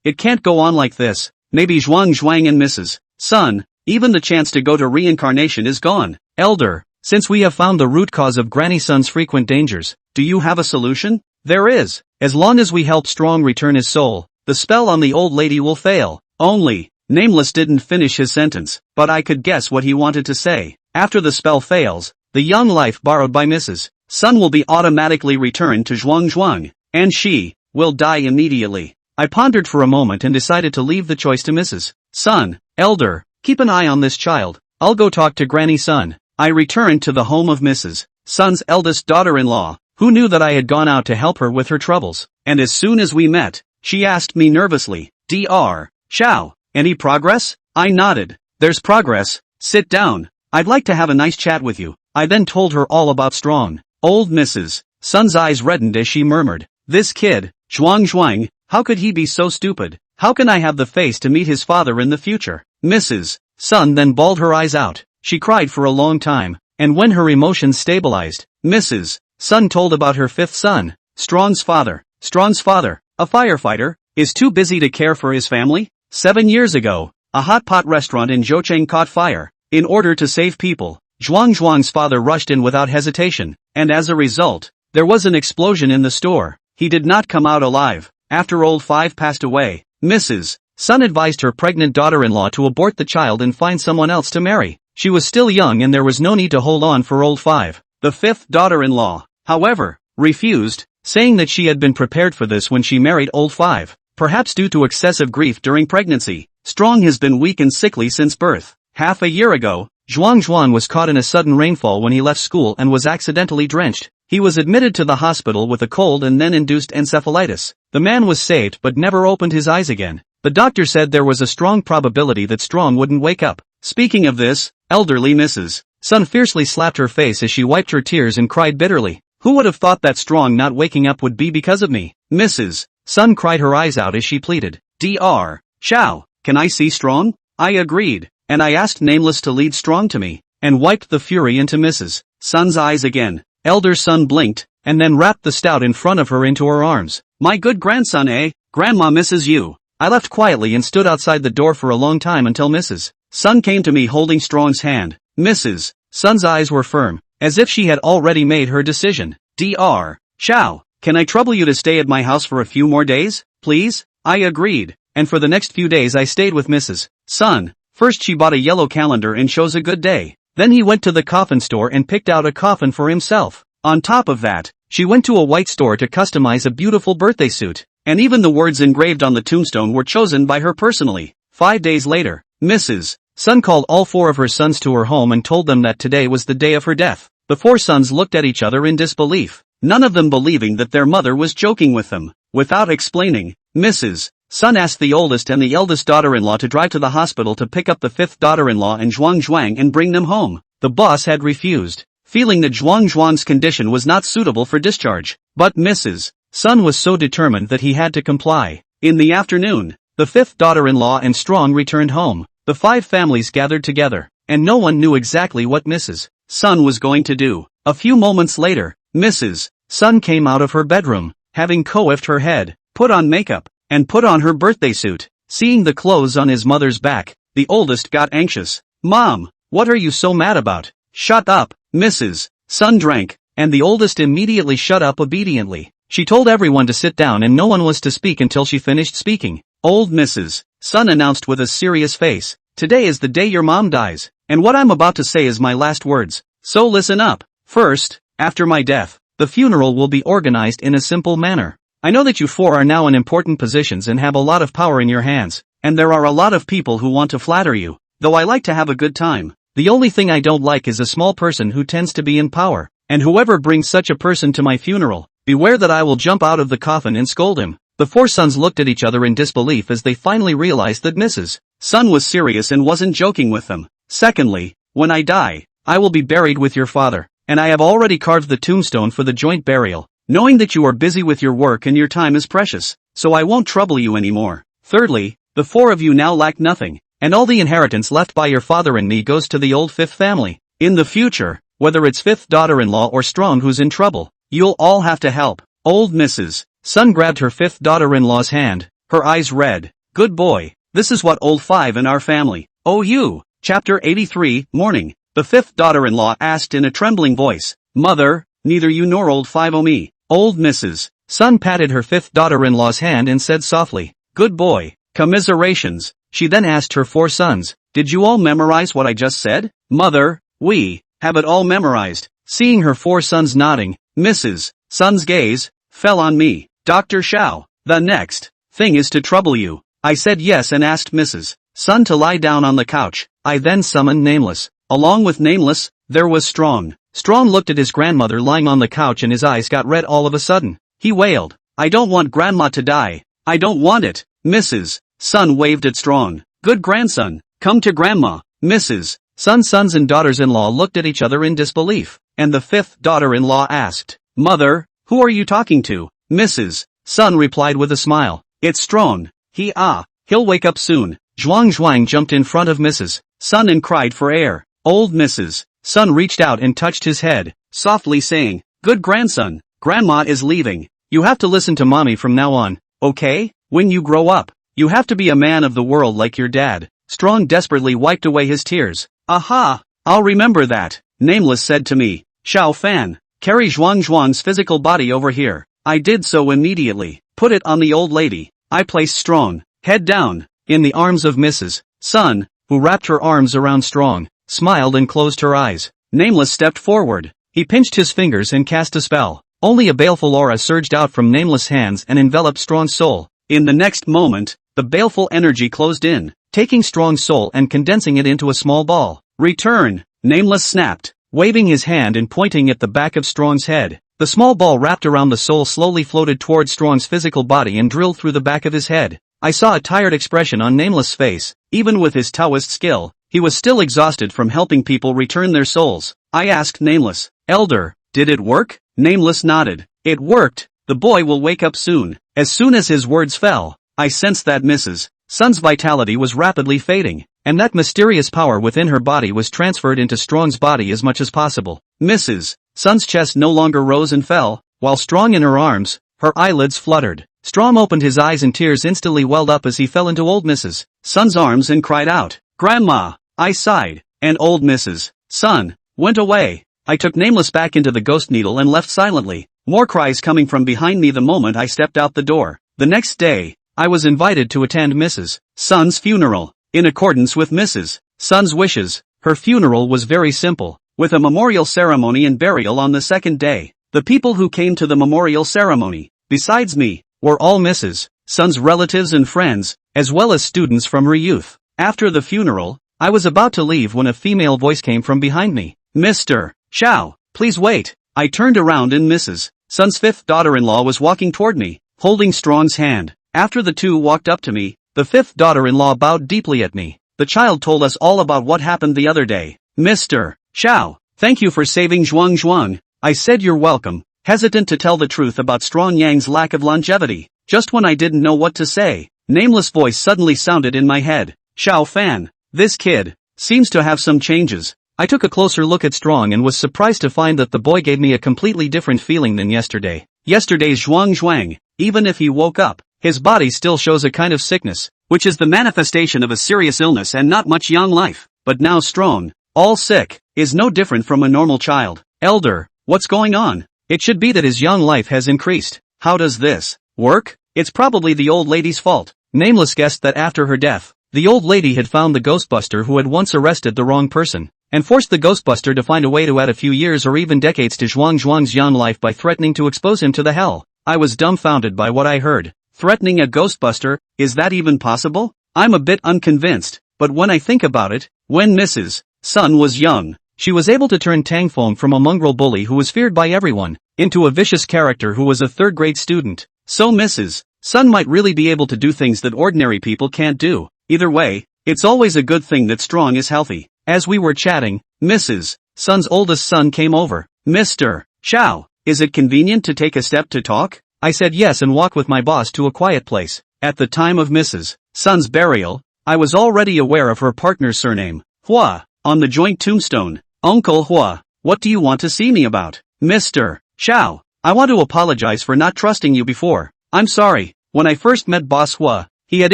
it can't go on like this. Maybe Zhuang and Mrs. Sun, even the chance to go to reincarnation is gone. Elder, since we have found the root cause of Granny Sun's frequent dangers, do you have a solution? There is. As long as we help Strong return his soul, the spell on the old lady will fail. Only, Nameless didn't finish his sentence, but I could guess what he wanted to say. After the spell fails, the young life borrowed by Mrs. Sun will be automatically returned to Zhuang, and she will die immediately. I pondered for a moment and decided to leave the choice to Mrs. Sun. Elder, keep an eye on this child. I'll go talk to Granny Sun. I returned to the home of Mrs. Sun's eldest daughter-in-law, who knew that I had gone out to help her with her troubles, and as soon as we met, she asked me nervously, Dr. Xiao, any progress? I nodded. There's progress. Sit down. I'd like to have a nice chat with you. I then told her all about Strong. Old Mrs. Sun's eyes reddened as she murmured, this kid, Zhuang, how could he be so stupid? How can I have the face to meet his father in the future? Mrs. Sun then bawled her eyes out. She cried for a long time, and when her emotions stabilized, Mrs. Sun told about her fifth son. Strong's father, a firefighter, is too busy to care for his family. 7 years ago, a hot pot restaurant in Zhoucheng caught fire. In order to save people, Zhuang's father rushed in without hesitation, and as a result, there was an explosion in the store. He did not come out alive. After old Five passed away, Mrs. Sun advised her pregnant daughter-in-law to abort the child and find someone else to marry. She was still young and there was no need to hold on for old Five. The fifth daughter-in-law, however, refused, saying that she had been prepared for this when she married old Five. Perhaps due to excessive grief during pregnancy, Strong has been weak and sickly since birth. Half a year ago, Zhuang was caught in a sudden rainfall when he left school and was accidentally drenched. He was admitted to the hospital with a cold and then induced encephalitis. The man was saved but never opened his eyes again. The doctor said there was a strong probability that Strong wouldn't wake up. Speaking of this, elderly Mrs. Sun fiercely slapped her face as she wiped her tears and cried bitterly. Who would have thought that Strong not waking up would be because of me? Mrs. Sun cried her eyes out as she pleaded. Dr. Xiao, can I see Strong? I agreed, and I asked Nameless to lead Strong to me, and wiped the fury into Mrs. Sun's eyes again. Elder Sun blinked, and then wrapped the stout in front of her into her arms. My good grandson, eh? Grandma misses you. I left quietly and stood outside the door for a long time until Mrs. Sun came to me holding Strong's hand. Mrs. Sun's eyes were firm, as if she had already made her decision. Dr. Xiao, can I trouble you to stay at my house for a few more days, please? I agreed, and for the next few days I stayed with Mrs. Sun. First she bought a yellow calendar and chose a good day. Then he went to the coffin store and picked out a coffin for himself. On top of that, she went to a white store to customize a beautiful birthday suit, and even the words engraved on the tombstone were chosen by her personally. 5 days later, Mrs. Sun called all 4 of her sons to her home and told them that today was the day of her death. The 4 sons looked at each other in disbelief, none of them believing that their mother was joking with them. Without explaining, Mrs. Sun asked the oldest and the eldest daughter-in-law to drive to the hospital to pick up the 5th daughter-in-law and Zhuang and bring them home. The boss had refused, feeling that Zhuang's condition was not suitable for discharge. But Mrs. Sun was so determined that he had to comply. In the afternoon, the 5th daughter-in-law and Strong returned home. The 5 families gathered together, and no one knew exactly what Mrs. Sun was going to do. A few moments later, Mrs. Sun came out of her bedroom, having coiffed her head, put on makeup, and put on her birthday suit. Seeing the clothes on his mother's back, the oldest got anxious. Mom, what are you so mad about? Shut up. Mrs. Sun drank, and the oldest immediately shut up obediently. She told everyone to sit down and no one was to speak until she finished speaking. Old Mrs. Sun announced with a serious face, today is the day your mom dies, and what I'm about to say is my last words. So listen up. First, after my death, the funeral will be organized in a simple manner. I know that you 4 are now in important positions and have a lot of power in your hands, and there are a lot of people who want to flatter you, though I like to have a good time. The only thing I don't like is a small person who tends to be in power, and whoever brings such a person to my funeral, beware that I will jump out of the coffin and scold him. The 4 sons looked at each other in disbelief as they finally realized that Mrs. Sun was serious and wasn't joking with them. Secondly, when I die, I will be buried with your father, and I have already carved the tombstone for the joint burial, knowing that you are busy with your work and your time is precious, so I won't trouble you anymore. Thirdly, the 4 of you now lack nothing, and all the inheritance left by your father and me goes to the old 5th family. In the future, whether it's 5th daughter-in-law or Strong who's in trouble, you'll all have to help. Old Mrs. Sun grabbed her 5th daughter-in-law's hand, her eyes red. Good boy, this is what old 5 in our family owe you. Chapter 83, Morning. The 5th daughter-in-law asked in a trembling voice, Mother, neither you nor old 5 owe me. Old Mrs. Sun patted her 5th daughter-in-law's hand and said softly, Good boy. Commiserations. She then asked her 4 sons, did you all memorize what I just said? Mother, we have it all memorized. Seeing her 4 sons nodding, Mrs. Sun's gaze fell on me. Dr. Xiao, the next thing is to trouble you. I said yes and asked Mrs. Sun to lie down on the couch. I then summoned Nameless. Along with Nameless, there was Strong. Strong looked at his grandmother lying on the couch and his eyes got red all of a sudden. He wailed, I don't want grandma to die. I don't want it. Mrs. Sun waved at Strong. Good grandson, come to grandma. Mrs. Sun's sons and daughters-in-law looked at each other in disbelief, and the 5th daughter-in-law asked, Mother, who are you talking to? Mrs. Sun replied with a smile, it's Strong. He'll wake up soon. Zhuang jumped in front of Mrs. Sun and cried for air. Old Mrs. Sun reached out and touched his head, softly saying, good grandson, grandma is leaving. You have to listen to mommy from now on, okay? When you grow up, you have to be a man of the world like your dad. Strong desperately wiped away his tears. Aha! I'll remember that. Nameless said to me, Xiao Fan, carry Zhuang's physical body over here. I did so immediately. Put it on the old lady. I placed Strong, head down, in the arms of Mrs. Sun, who wrapped her arms around Strong, smiled and closed her eyes. Nameless stepped forward. He pinched his fingers and cast a spell. Only a baleful aura surged out from Nameless' hands and enveloped Strong's soul. In the next moment, the baleful energy closed in, taking Strong's soul and condensing it into a small ball. Return! Nameless snapped, waving his hand and pointing at the back of Strong's head. The small ball wrapped around the soul slowly floated toward Strong's physical body and drilled through the back of his head. I saw a tired expression on Nameless' face. Even with his Taoist skill, he was still exhausted from helping people return their souls. I asked Nameless, Elder, did it work? Nameless nodded. It worked. The boy will wake up soon. As soon as his words fell, I sensed that Mrs. Sun's vitality was rapidly fading, and that mysterious power within her body was transferred into Strong's body as much as possible. Mrs. Sun's chest no longer rose and fell, while Strong in her arms, her eyelids fluttered. Strong opened his eyes and tears instantly welled up as he fell into old Mrs. Sun's arms and cried out, Grandma! I sighed, and old Mrs. Sun went away. I took Nameless back into the ghost needle and left silently, more cries coming from behind me the moment I stepped out the door. The next day, I was invited to attend Mrs. Sun's funeral. In accordance with Mrs. Sun's wishes, her funeral was very simple, with a memorial ceremony and burial on the 2nd day. The people who came to the memorial ceremony, besides me, were all Mrs. Sun's relatives and friends, as well as students from her youth. After the funeral, I was about to leave when a female voice came from behind me. Mr. Xiao, please wait. I turned around and Mrs. Sun's 5th daughter-in-law was walking toward me, holding Strong's hand. After the two walked up to me, the 5th daughter-in-law bowed deeply at me. The child told us all about what happened the other day. Mr. Xiao, thank you for saving Zhuang. I said you're welcome, hesitant to tell the truth about Strong Yang's lack of longevity. Just when I didn't know what to say, Nameless' voice suddenly sounded in my head. Xiao Fan, this kid seems to have some changes. I took a closer look at Strong and was surprised to find that the boy gave me a completely different feeling than yesterday. Yesterday's Zhuang, even if he woke up, his body still shows a kind of sickness, which is the manifestation of a serious illness and not much young life. But now Strong, all sick, is no different from a normal child. Elder, what's going on? It should be that his young life has increased. How does this work? It's probably the old lady's fault. Nameless guessed that after her death, the old lady had found the Ghostbuster who had once arrested the wrong person, and forced the Ghostbuster to find a way to add a few years or even decades to Zhuang's young life by threatening to expose him to the hell. I was dumbfounded by what I heard. Threatening a Ghostbuster, is that even possible? I'm a bit unconvinced, but when I think about it, when Mrs. Sun was young, she was able to turn Tangfeng from a mongrel bully who was feared by everyone, into a vicious character who was a 3rd-grade student. So Mrs. Sun might really be able to do things that ordinary people can't do. Either way, it's always a good thing that Strong is healthy. As we were chatting, Mrs. Sun's oldest son came over. Mr. Xiao, is it convenient to take a step to talk? I said yes and walked with my boss to a quiet place. At the time of Mrs. Sun's burial, I was already aware of her partner's surname, Hua, on the joint tombstone. Uncle Hua, what do you want to see me about? Mr. Xiao, I want to apologize for not trusting you before. I'm sorry. When I first met Boss Hua, he had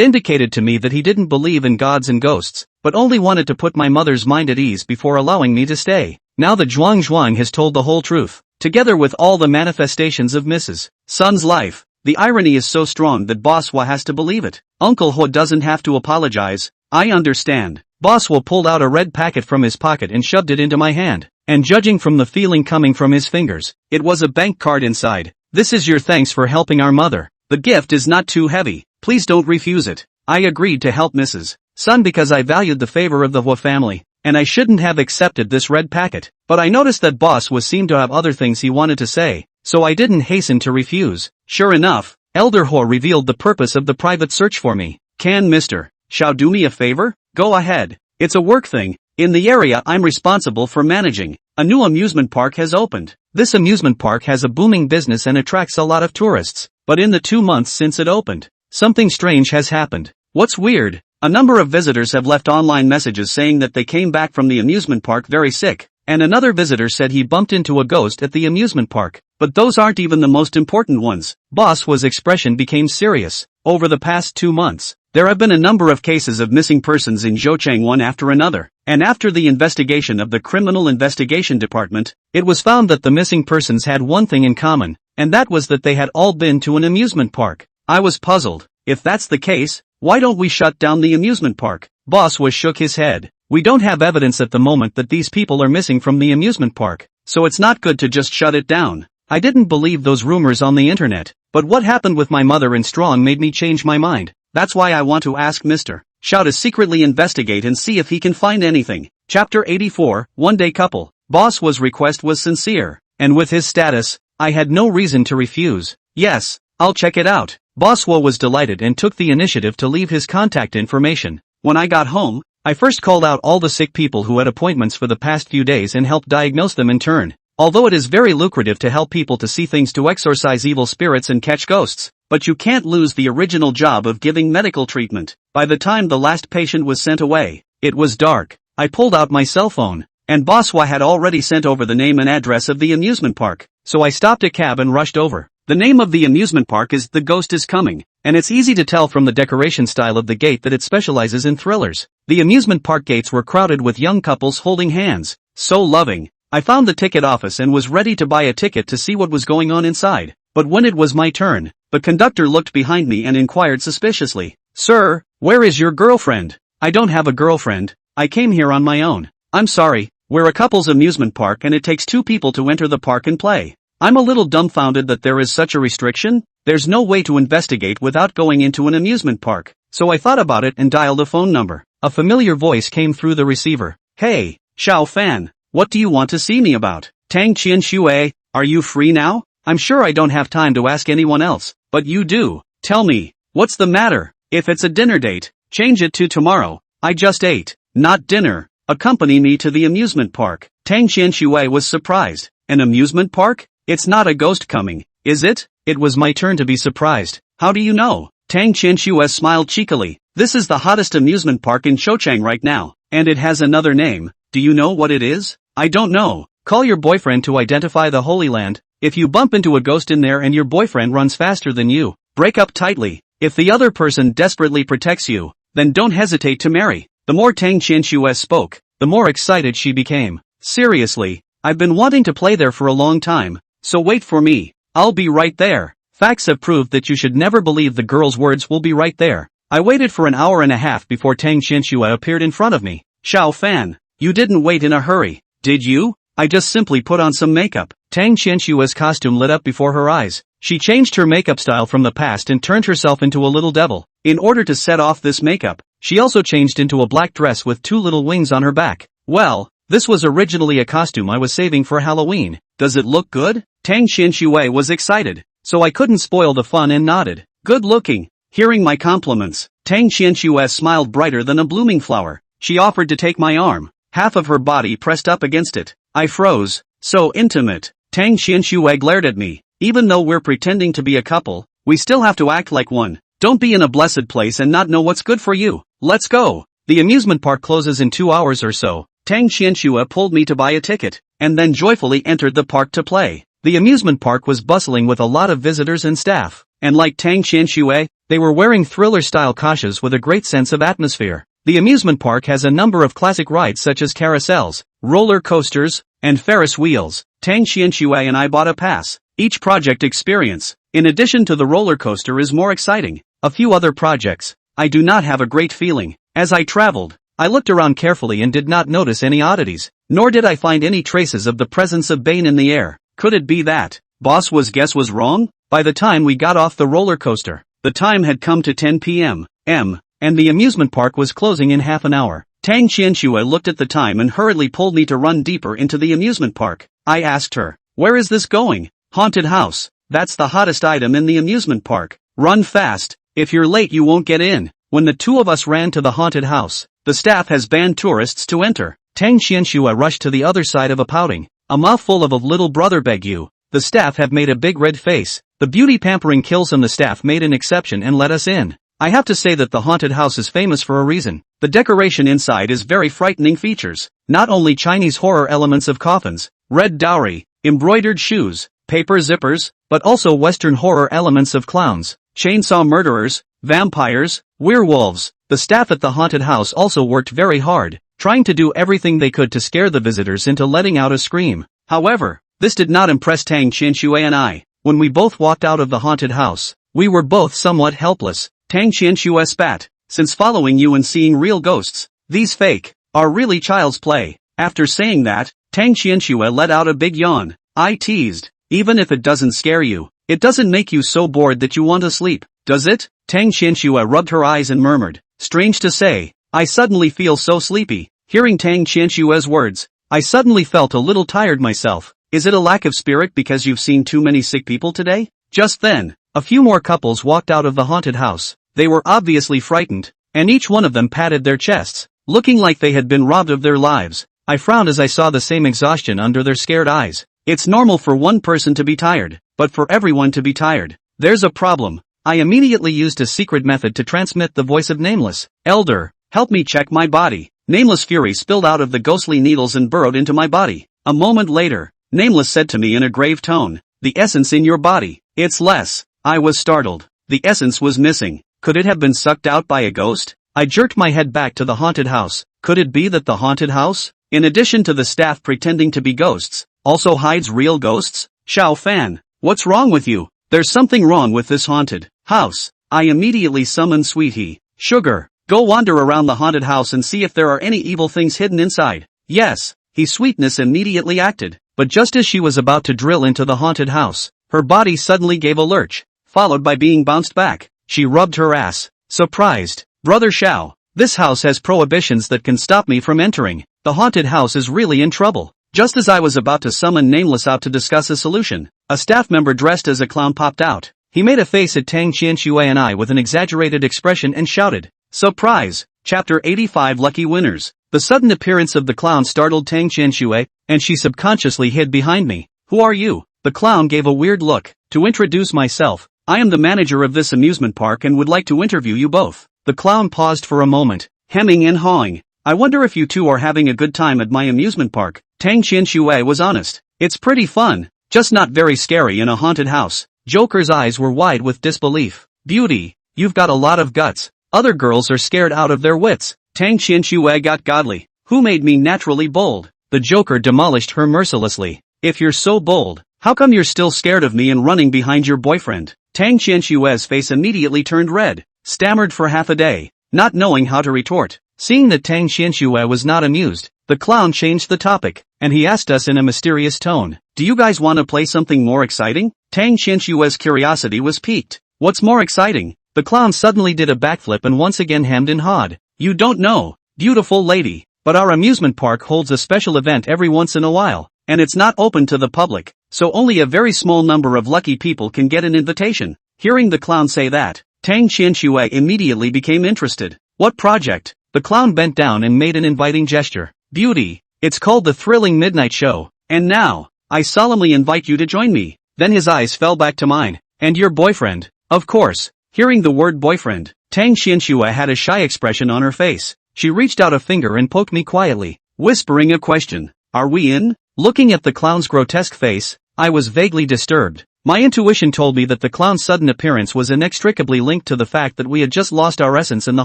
indicated to me that he didn't believe in gods and ghosts, but only wanted to put my mother's mind at ease before allowing me to stay. Now that Zhuang has told the whole truth, together with all the manifestations of Mrs. Sun's life, The irony is so strong that Boss Hua has to believe it. Uncle Hua doesn't have to apologize. I understand. Boss Hua pulled out a red packet from his pocket and shoved it into my hand. And judging from the feeling coming from his fingers, it was a bank card inside. This is your thanks for helping our mother. The gift is not too heavy. Please don't refuse it. I agreed to help Mrs. Sun because I valued the favor of the Hua family, and I shouldn't have accepted this red packet. But I noticed that Boss Hua seemed to have other things he wanted to say, so I didn't hasten to refuse. Sure enough, Elder Hua revealed the purpose of the private search for me. Can Mr. Shao do me a favor? Go ahead. It's a work thing. In the area I'm responsible for managing, a new amusement park has opened. This amusement park has a booming business and attracts a lot of tourists. But in the 2 months since it opened, something strange has happened. What's weird? A number of visitors have left online messages saying that they came back from the amusement park very sick, and another visitor said he bumped into a ghost at the amusement park. But those aren't even the most important ones. Boss Hua's expression became serious. Over the past 2 months, there have been a number of cases of missing persons in Zhouchang one after another, and after the investigation of the Criminal Investigation Department, it was found that the missing persons had one thing in common, and that was that they had all been to an amusement park. I was puzzled. If that's the case, why don't we shut down the amusement park? Boss Hua shook his head. We don't have evidence at the moment that these people are missing from the amusement park, so it's not good to just shut it down. I didn't believe those rumors on the internet, but what happened with my mother and Strong made me change my mind. That's why I want to ask Mr. Shao to secretly investigate and see if he can find anything. Chapter 84, One Day Couple. Boss Hua's request was sincere, and with his status, I had no reason to refuse. Yes, I'll check it out. Boss Hua was delighted and took the initiative to leave his contact information. When I got home, I first called out all the sick people who had appointments for the past few days and helped diagnose them in turn. Although it is very lucrative to help people to see things, to exorcise evil spirits and catch ghosts, but you can't lose the original job of giving medical treatment. By the time the last patient was sent away, it was dark. I pulled out my cell phone, and Boss Hua had already sent over the name and address of the amusement park, so I stopped a cab and rushed over. The name of the amusement park is The Ghost is Coming, and it's easy to tell from the decoration style of the gate that it specializes in thrillers. The amusement park gates were crowded with young couples holding hands. So loving. I found the ticket office and was ready to buy a ticket to see what was going on inside. But when it was my turn, the conductor looked behind me and inquired suspiciously, "Sir, where is your girlfriend?" "I don't have a girlfriend. I came here on my own." "I'm sorry, we're a couple's amusement park and it takes 2 people to enter the park and play." I'm a little dumbfounded that there is such a restriction. There's no way to investigate without going into an amusement park. So I thought about it and dialed a phone number. A familiar voice came through the receiver. "Hey, Xiao Fan, what do you want to see me about?" "Tang Qian Xue, are you free now?" "I'm sure I don't have time to ask anyone else, but you do. Tell me, what's the matter? If it's a dinner date, change it to tomorrow. I just ate, not dinner. Accompany me to the amusement park." Tang Qian Xue was surprised. An amusement park? It's not a ghost coming, is it? It was my turn to be surprised. "How do you know?" Tang Qianxue smiled cheekily. "This is the hottest amusement park in Zhouchang right now, and it has another name. Do you know what it is?" "I don't know." "Call your boyfriend to identify the Holy Land. If you bump into a ghost in there and your boyfriend runs faster than you, break up tightly. If the other person desperately protects you, then don't hesitate to marry." The more Tang Qianxue spoke, the more excited she became. "Seriously, I've been wanting to play there for a long time. So wait for me. I'll be right there." Facts have proved that you should never believe the girl's words. "Will be right there." I waited for an hour and a half before Tang Qianxue appeared in front of me. "Xiao Fan, you didn't wait in a hurry, did you?" "I just simply put on some makeup." Tang Qianxue's costume lit up before her eyes. She changed her makeup style from the past and turned herself into a little devil. In order to set off this makeup, she also changed into a black dress with 2 little wings on her back. Well, this was originally a costume I was saving for Halloween. "Does it look good?" Tang Qianxue was excited, so I couldn't spoil the fun and nodded. "Good looking." Hearing my compliments, Tang Qianxue smiled brighter than a blooming flower. She offered to take my arm, half of her body pressed up against it. I froze. So intimate. Tang Qianxue glared at me. "Even though we're pretending to be a couple, we still have to act like one. Don't be in a blessed place and not know what's good for you. Let's go." The amusement park closes in 2 hours or so. Tang Qianxue pulled me to buy a ticket, and then joyfully entered the park to play. The amusement park was bustling with a lot of visitors and staff, and like Tang Qianxue, they were wearing thriller-style kashas with a great sense of atmosphere. The amusement park has a number of classic rides such as carousels, roller coasters, and Ferris wheels. Tang Qianxue and I bought a pass. Each project experience, in addition to the roller coaster, is more exciting. A few other projects, I do not have a great feeling. As I traveled, I looked around carefully and did not notice any oddities, nor did I find any traces of the presence of Bane in the air. Could it be that boss was wrong? By the time we got off the roller coaster, the time had come to 10 p.m. And the amusement park was closing in half an hour. Tang Qianxue looked at the time and hurriedly pulled me to run deeper into the amusement park. I asked her, "Where is this going?" "Haunted house. That's the hottest item in the amusement park. Run fast. If you're late you won't get in." When the two of us ran to the haunted house, the staff has banned tourists to enter. Tang Qianxue rushed to the other side of a pouting. "A mouthful of a little brother, beg you." The staff have made a big red face. The beauty pampering kills and the staff made an exception and let us in. I have to say that the haunted house is famous for a reason. The decoration inside is very frightening features. Not only Chinese horror elements of coffins, red dowry, embroidered shoes, paper zippers, but also Western horror elements of clowns, chainsaw murderers, vampires, werewolves. The staff at the haunted house also worked very hard, trying to do everything they could to scare the visitors into letting out a scream. However, this did not impress Tang Qianxue and I. When we both walked out of the haunted house, we were both somewhat helpless. Tang Qianxue spat. "Since following you and seeing real ghosts, these fake are really child's play." After saying that, Tang Qianxue let out a big yawn. I teased, "Even if it doesn't scare you, it doesn't make you so bored that you want to sleep, does it?" Tang Qianxue rubbed her eyes and murmured, "Strange to say, I suddenly feel so sleepy." Hearing Tang Qianxue's words, I suddenly felt a little tired myself. Is it a lack of spirit because you've seen too many sick people today? Just then, a few more couples walked out of the haunted house. They were obviously frightened, and each one of them patted their chests, looking like they had been robbed of their lives. I frowned as I saw the same exhaustion under their scared eyes. It's normal for one person to be tired, but for everyone to be tired, there's a problem. I immediately used a secret method to transmit the voice of Nameless. "Elder, help me check my body." Nameless fury spilled out of the ghostly needles and burrowed into my body. A moment later, Nameless said to me in a grave tone, "The essence in your body, it's less." I was startled. The essence was missing. Could it have been sucked out by a ghost? I jerked my head back to the haunted house. Could it be that the haunted house, in addition to the staff pretending to be ghosts, also hides real ghosts? Xiao Fan, what's wrong with you? There's something wrong with this haunted house. I immediately summoned Sweet He. "Sugar, go wander around the haunted house and see if there are any evil things hidden inside." Yes, He Sweetness immediately acted. But just as she was about to drill into the haunted house, her body suddenly gave a lurch, followed by being bounced back. She rubbed her ass, surprised. "Brother Xiao, this house has prohibitions that can stop me from entering. The haunted house is really in trouble." Just as I was about to summon Nameless out to discuss a solution, a staff member dressed as a clown popped out. He made a face at Tang Qianxue and I with an exaggerated expression and shouted, "Surprise! Chapter 85 Lucky Winners." The sudden appearance of the clown startled Tang Qianxue, and she subconsciously hid behind me. "Who are you?" The clown gave a weird look. "To introduce myself, I am the manager of this amusement park and would like to interview you both." The clown paused for a moment, hemming and hawing. "I wonder if you two are having a good time at my amusement park." Tang Qianxue was honest. "It's pretty fun, just not very scary in a haunted house." Joker's eyes were wide with disbelief. "Beauty, you've got a lot of guts. Other girls are scared out of their wits." Tang Qianxue got godly. "Who made me naturally bold?" The Joker demolished her mercilessly. "If you're so bold, how come you're still scared of me and running behind your boyfriend?" Tang Qianxue's face immediately turned red, stammered for half a day, not knowing how to retort. Seeing that Tang Qianxue was not amused, the clown changed the topic, and he asked us in a mysterious tone, "Do you guys want to play something more exciting?" Tang Qianxue's curiosity was piqued. "What's more exciting?" The clown suddenly did a backflip and once again hemmed and hawed. "You don't know, beautiful lady, but our amusement park holds a special event every once in a while, and it's not open to the public, so only a very small number of lucky people can get an invitation." Hearing the clown say that, Tang Qianxue immediately became interested. "What project?" The clown bent down and made an inviting gesture. "Beauty, it's called the Thrilling Midnight Show, and now, I solemnly invite you to join me." Then his eyes fell back to mine. "And your boyfriend, of course." Hearing the word boyfriend, Tang Qianxue had a shy expression on her face. She reached out a finger and poked me quietly, whispering a question. "Are we in?" Looking at the clown's grotesque face, I was vaguely disturbed. My intuition told me that the clown's sudden appearance was inextricably linked to the fact that we had just lost our essence in the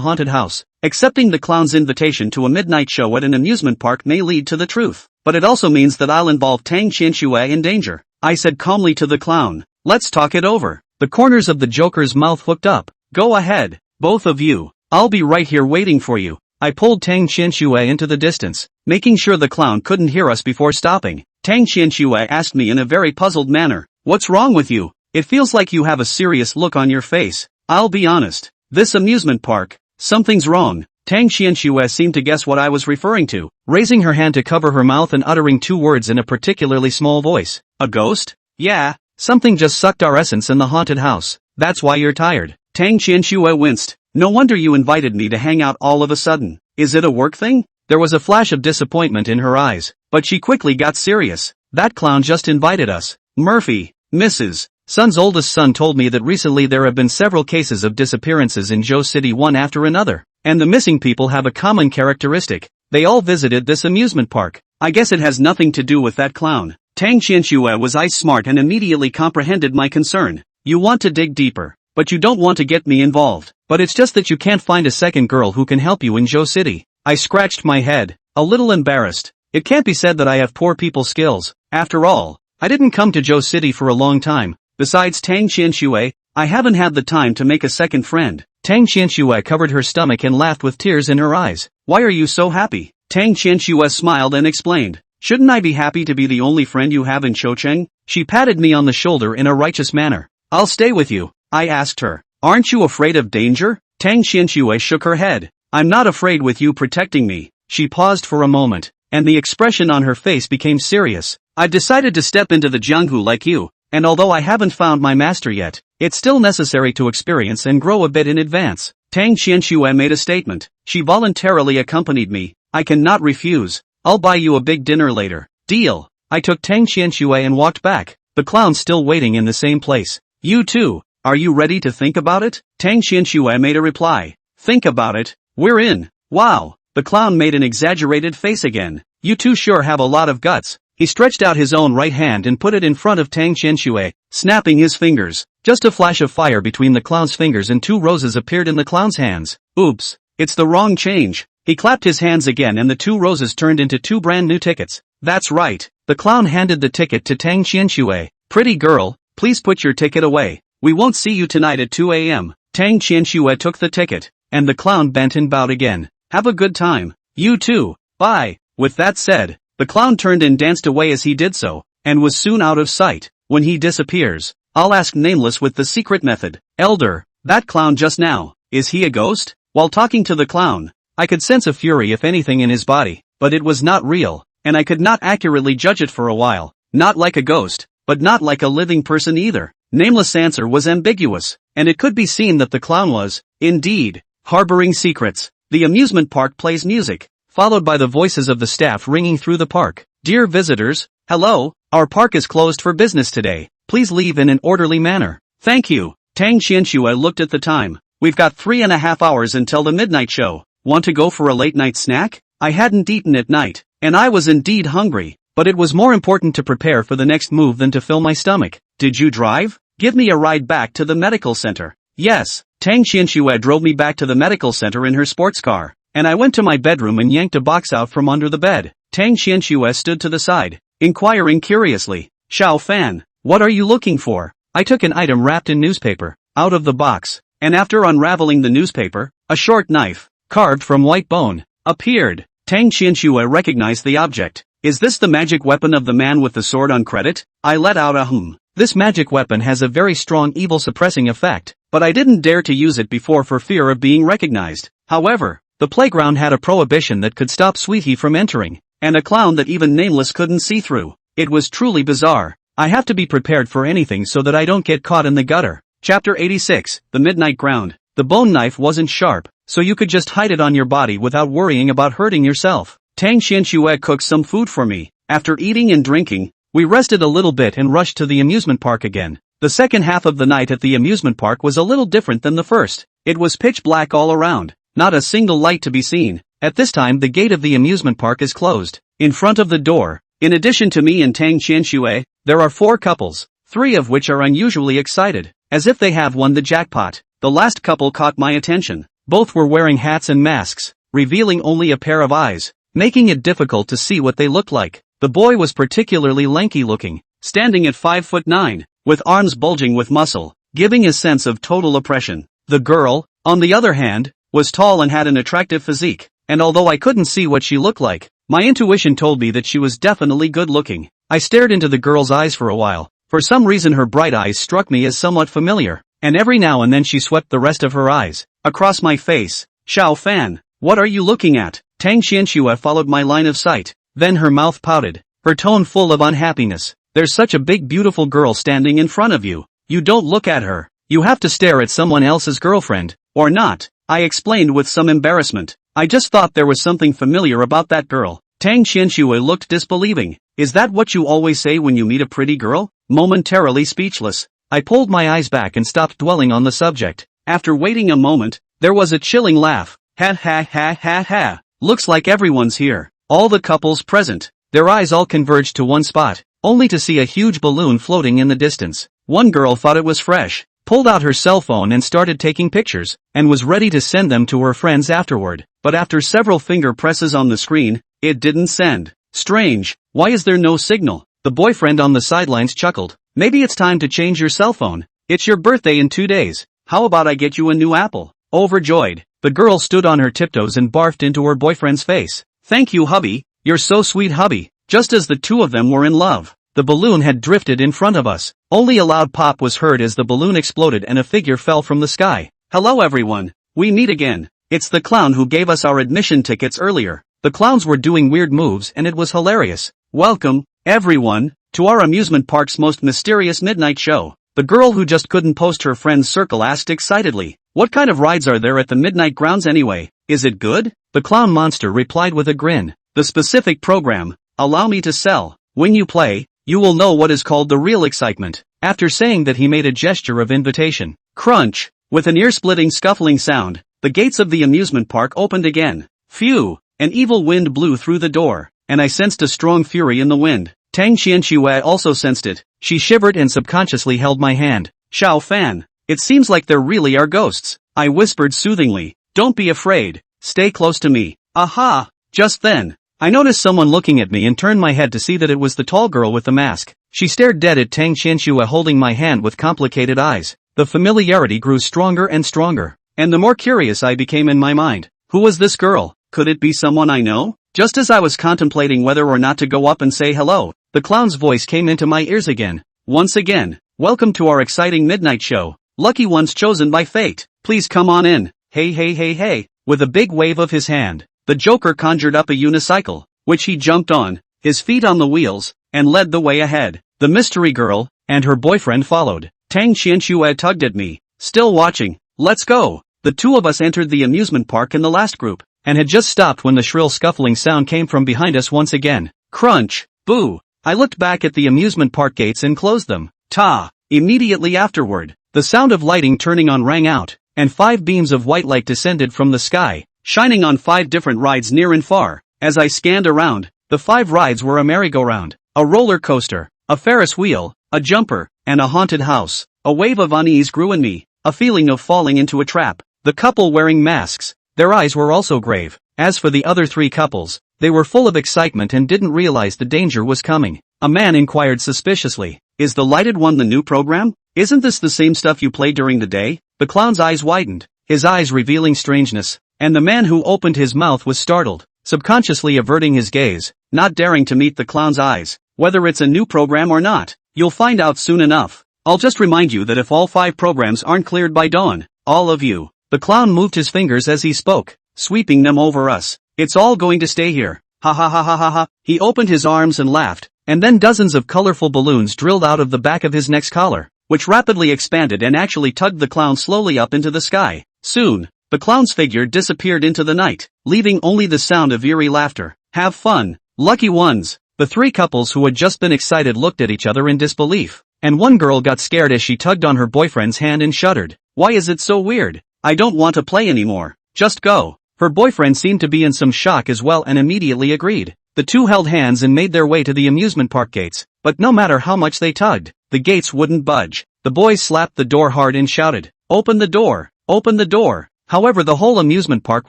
haunted house. Accepting the clown's invitation to a midnight show at an amusement park may lead to the truth, but it also means that I'll involve Tang Qianxue in danger. I said calmly to the clown. Let's talk it over. The corners of the Joker's mouth looked up. Go ahead, both of you. I'll be right here waiting for you. I pulled Tang Qianxue into the distance, making sure the clown couldn't hear us before stopping. Tang Qianxue asked me in a very puzzled manner. What's wrong with you? It feels like you have a serious look on your face. I'll be honest. This amusement park, something's wrong. Tang Qianxue seemed to guess what I was referring to, raising her hand to cover her mouth and uttering two words in a particularly small voice. A ghost? Yeah, something just sucked our essence in the haunted house. That's why you're tired. Tang Qianxue winced. No wonder you invited me to hang out all of a sudden. Is it a work thing? There was a flash of disappointment in her eyes, but she quickly got serious. That clown just invited us. Murphy, Mrs. Sun's oldest son told me that recently there have been several cases of disappearances in Zhou City one after another, and the missing people have a common characteristic. They all visited this amusement park. I guess it has nothing to do with that clown. Tang Qianxue was ice smart and immediately comprehended my concern. You want to dig deeper, but you don't want to get me involved. But it's just that you can't find a second girl who can help you in Zhou City. I scratched my head, a little embarrassed. It can't be said that I have poor people skills. After all, I didn't come to Zhou City for a long time. Besides Tang Qianxue, I haven't had the time to make a second friend. Tang Qianxue covered her stomach and laughed with tears in her eyes. Why are you so happy? Tang Qianxue smiled and explained. Shouldn't I be happy to be the only friend you have in Shoucheng? She patted me on the shoulder in a righteous manner. I'll stay with you, I asked her. Aren't you afraid of danger? Tang Qianxue shook her head. I'm not afraid with you protecting me. She paused for a moment, and the expression on her face became serious. I've decided to step into the Jianghu like you. And although I haven't found my master yet, it's still necessary to experience and grow a bit in advance. Tang Qianxue made a statement. She voluntarily accompanied me. I cannot refuse. I'll buy you a big dinner later. Deal. I took Tang Qianxue and walked back, the clown still waiting in the same place. You too. Are you ready to think about it? Tang Qianxue made a reply. Think about it. We're in. Wow. The clown made an exaggerated face again. You two sure have a lot of guts. He stretched out his own right hand and put it in front of Tang Qianxue, snapping his fingers. Just a flash of fire between the clown's fingers and two roses appeared in the clown's hands. Oops, it's the wrong change. He clapped his hands again and the two roses turned into two brand new tickets. That's right. The clown handed the ticket to Tang Qianxue. Pretty girl, please put your ticket away. We won't see you tonight at 2 a.m. Tang Qianxue took the ticket, and the clown bent and bowed again. Have a good time. You too. Bye. With that said, the clown turned and danced away as he did so, and was soon out of sight. When he disappears, I'll ask Nameless with the secret method. Elder, that clown just now, is he a ghost? While talking to the clown, I could sense a fury if anything in his body, but it was not real, and I could not accurately judge it for a while. Not like a ghost, but not like a living person either. Nameless' answer was ambiguous, and it could be seen that the clown was, indeed, harboring secrets. The amusement park plays music, followed by the voices of the staff ringing through the park. Dear visitors, hello, our park is closed for business today. Please leave in an orderly manner. Thank you. Tang Qianxue looked at the time. We've got 3.5 hours until the midnight show. Want to go for a late night snack? I hadn't eaten at night, and I was indeed hungry, but it was more important to prepare for the next move than to fill my stomach. Did you drive? Give me a ride back to the medical center. Yes. Tang Qianxue drove me back to the medical center in her sports car, and I went to my bedroom and yanked a box out from under the bed. Tang Qianxue stood to the side, inquiring curiously. Xiao Fan, what are you looking for? I took an item wrapped in newspaper, out of the box, and after unraveling the newspaper, a short knife, carved from white bone, appeared. Tang Qianxue recognized the object. Is this the magic weapon of the man with the sword on credit? I let out a hum. This magic weapon has a very strong evil suppressing effect, but I didn't dare to use it before for fear of being recognized. However, the playground had a prohibition that could stop Sweetie from entering, and a clown that even Nameless couldn't see through. It was truly bizarre. I have to be prepared for anything so that I don't get caught in the gutter. Chapter 86, The Midnight Ground. The bone knife wasn't sharp, so you could just hide it on your body without worrying about hurting yourself. Tang Qianxue cooked some food for me. After eating and drinking, we rested a little bit and rushed to the amusement park again. The second half of the night at the amusement park was a little different than the first. It was pitch black all around, not a single light to be seen. At this time the gate of the amusement park is closed. In front of the door, in addition to me and Tang Qianxue, there are 4 couples, 3 of which are unusually excited, as if they have won the jackpot. The last couple caught my attention. Both were wearing hats and masks, revealing only a pair of eyes, making it difficult to see what they looked like. The boy was particularly lanky looking, standing at 5'9", with arms bulging with muscle, giving a sense of total oppression. The girl, on the other hand, was tall and had an attractive physique, and although I couldn't see what she looked like, my intuition told me that she was definitely good-looking. I stared into the girl's eyes for a while. For some reason her bright eyes struck me as somewhat familiar, and every now and then she swept the rest of her eyes across my face. Xiao Fan, what are you looking at? Tang Xianxue followed my line of sight. Then her mouth pouted, her tone full of unhappiness. There's such a big beautiful girl standing in front of you. You don't look at her. You have to stare at someone else's girlfriend, or not. I explained with some embarrassment. I just thought there was something familiar about that girl. Tang Xianxue looked disbelieving. Is that what you always say when you meet a pretty girl? Momentarily speechless, I pulled my eyes back and stopped dwelling on the subject. After waiting a moment, there was a chilling laugh. Ha ha ha ha ha. Looks like everyone's here. All the couples present. Their eyes all converged to one spot, only to see a huge balloon floating in the distance. One girl thought it was fresh, pulled out her cell phone and started taking pictures, and was ready to send them to her friends afterward. But after several finger presses on the screen, it didn't send. Strange, why is there no signal? The boyfriend on the sidelines chuckled. Maybe it's time to change your cell phone. It's your birthday in 2 days. How about I get you a new Apple? Overjoyed, the girl stood on her tiptoes and barfed into her boyfriend's face. Thank you, hubby. You're so sweet, hubby. Just as the two of them were in love, the balloon had drifted in front of us. Only a loud pop was heard as the balloon exploded and a figure fell from the sky. Hello everyone. We meet again. It's the clown who gave us our admission tickets earlier. The clowns were doing weird moves and it was hilarious. Welcome, everyone, to our amusement park's most mysterious midnight show. The girl who just couldn't post her friend's circle asked excitedly. What kind of rides are there at the midnight grounds anyway? Is it good? The clown monster replied with a grin. The specific program, allow me to sell. When you play, you will know what is called the real excitement. After saying that he made a gesture of invitation. Crunch! With an ear-splitting scuffling sound, the gates of the amusement park opened again. Phew! An evil wind blew through the door, and I sensed a strong fury in the wind. Tang Xianxue also sensed it. She shivered and subconsciously held my hand. Xiao Fan, it seems like there really are ghosts. I whispered soothingly. Don't be afraid. Stay close to me. Aha! Just then, I noticed someone looking at me and turned my head to see that it was the tall girl with the mask. She stared dead at Tang Xianxue holding my hand with complicated eyes. The familiarity grew stronger and stronger, and the more curious I became in my mind. Who was this girl? Could it be someone I know? Just as I was contemplating whether or not to go up and say hello, the clown's voice came into my ears again. Once again, welcome to our exciting midnight show. Lucky ones chosen by fate. Please come on in. Hey hey hey hey. With a big wave of his hand, the Joker conjured up a unicycle, which he jumped on, his feet on the wheels, and led the way ahead. The mystery girl and her boyfriend followed. Tang Xianxue tugged at me. Still watching. Let's go. The two of us entered the amusement park in the last group, and had just stopped when the shrill scuffling sound came from behind us once again. Crunch! Boo! I looked back at the amusement park gates and closed them. Ta! Immediately afterward, the sound of lighting turning on rang out, and 5 beams of white light descended from the sky, shining on 5 different rides near and far. As I scanned around, the 5 rides were a merry-go-round, a roller coaster, a Ferris wheel, a jumper, and a haunted house. A wave of unease grew in me, a feeling of falling into a trap. The couple wearing masks, their eyes were also grave. As for the other 3 couples, they were full of excitement and didn't realize the danger was coming. A man inquired suspiciously, is the lighted one the new program? Isn't this the same stuff you play during the day? The clown's eyes widened, his eyes revealing strangeness, and the man who opened his mouth was startled, subconsciously averting his gaze, not daring to meet the clown's eyes. Whether it's a new program or not, you'll find out soon enough. I'll just remind you that if all 5 programs aren't cleared by dawn, all of you. The clown moved his fingers as he spoke, sweeping them over us. It's all going to stay here. Ha ha ha ha ha ha. He opened his arms and laughed, and then dozens of colorful balloons drilled out of the back of his neck's collar, which rapidly expanded and actually tugged the clown slowly up into the sky. Soon, the clown's figure disappeared into the night, leaving only the sound of eerie laughter. Have fun, lucky ones. The 3 couples who had just been excited looked at each other in disbelief, and one girl got scared as she tugged on her boyfriend's hand and shuddered. Why is it so weird? I don't want to play anymore. Just go. Her boyfriend seemed to be in some shock as well and immediately agreed. The two held hands and made their way to the amusement park gates, but no matter how much they tugged, the gates wouldn't budge. The boys slapped the door hard and shouted, "Open the door! Open the door!" However, the whole amusement park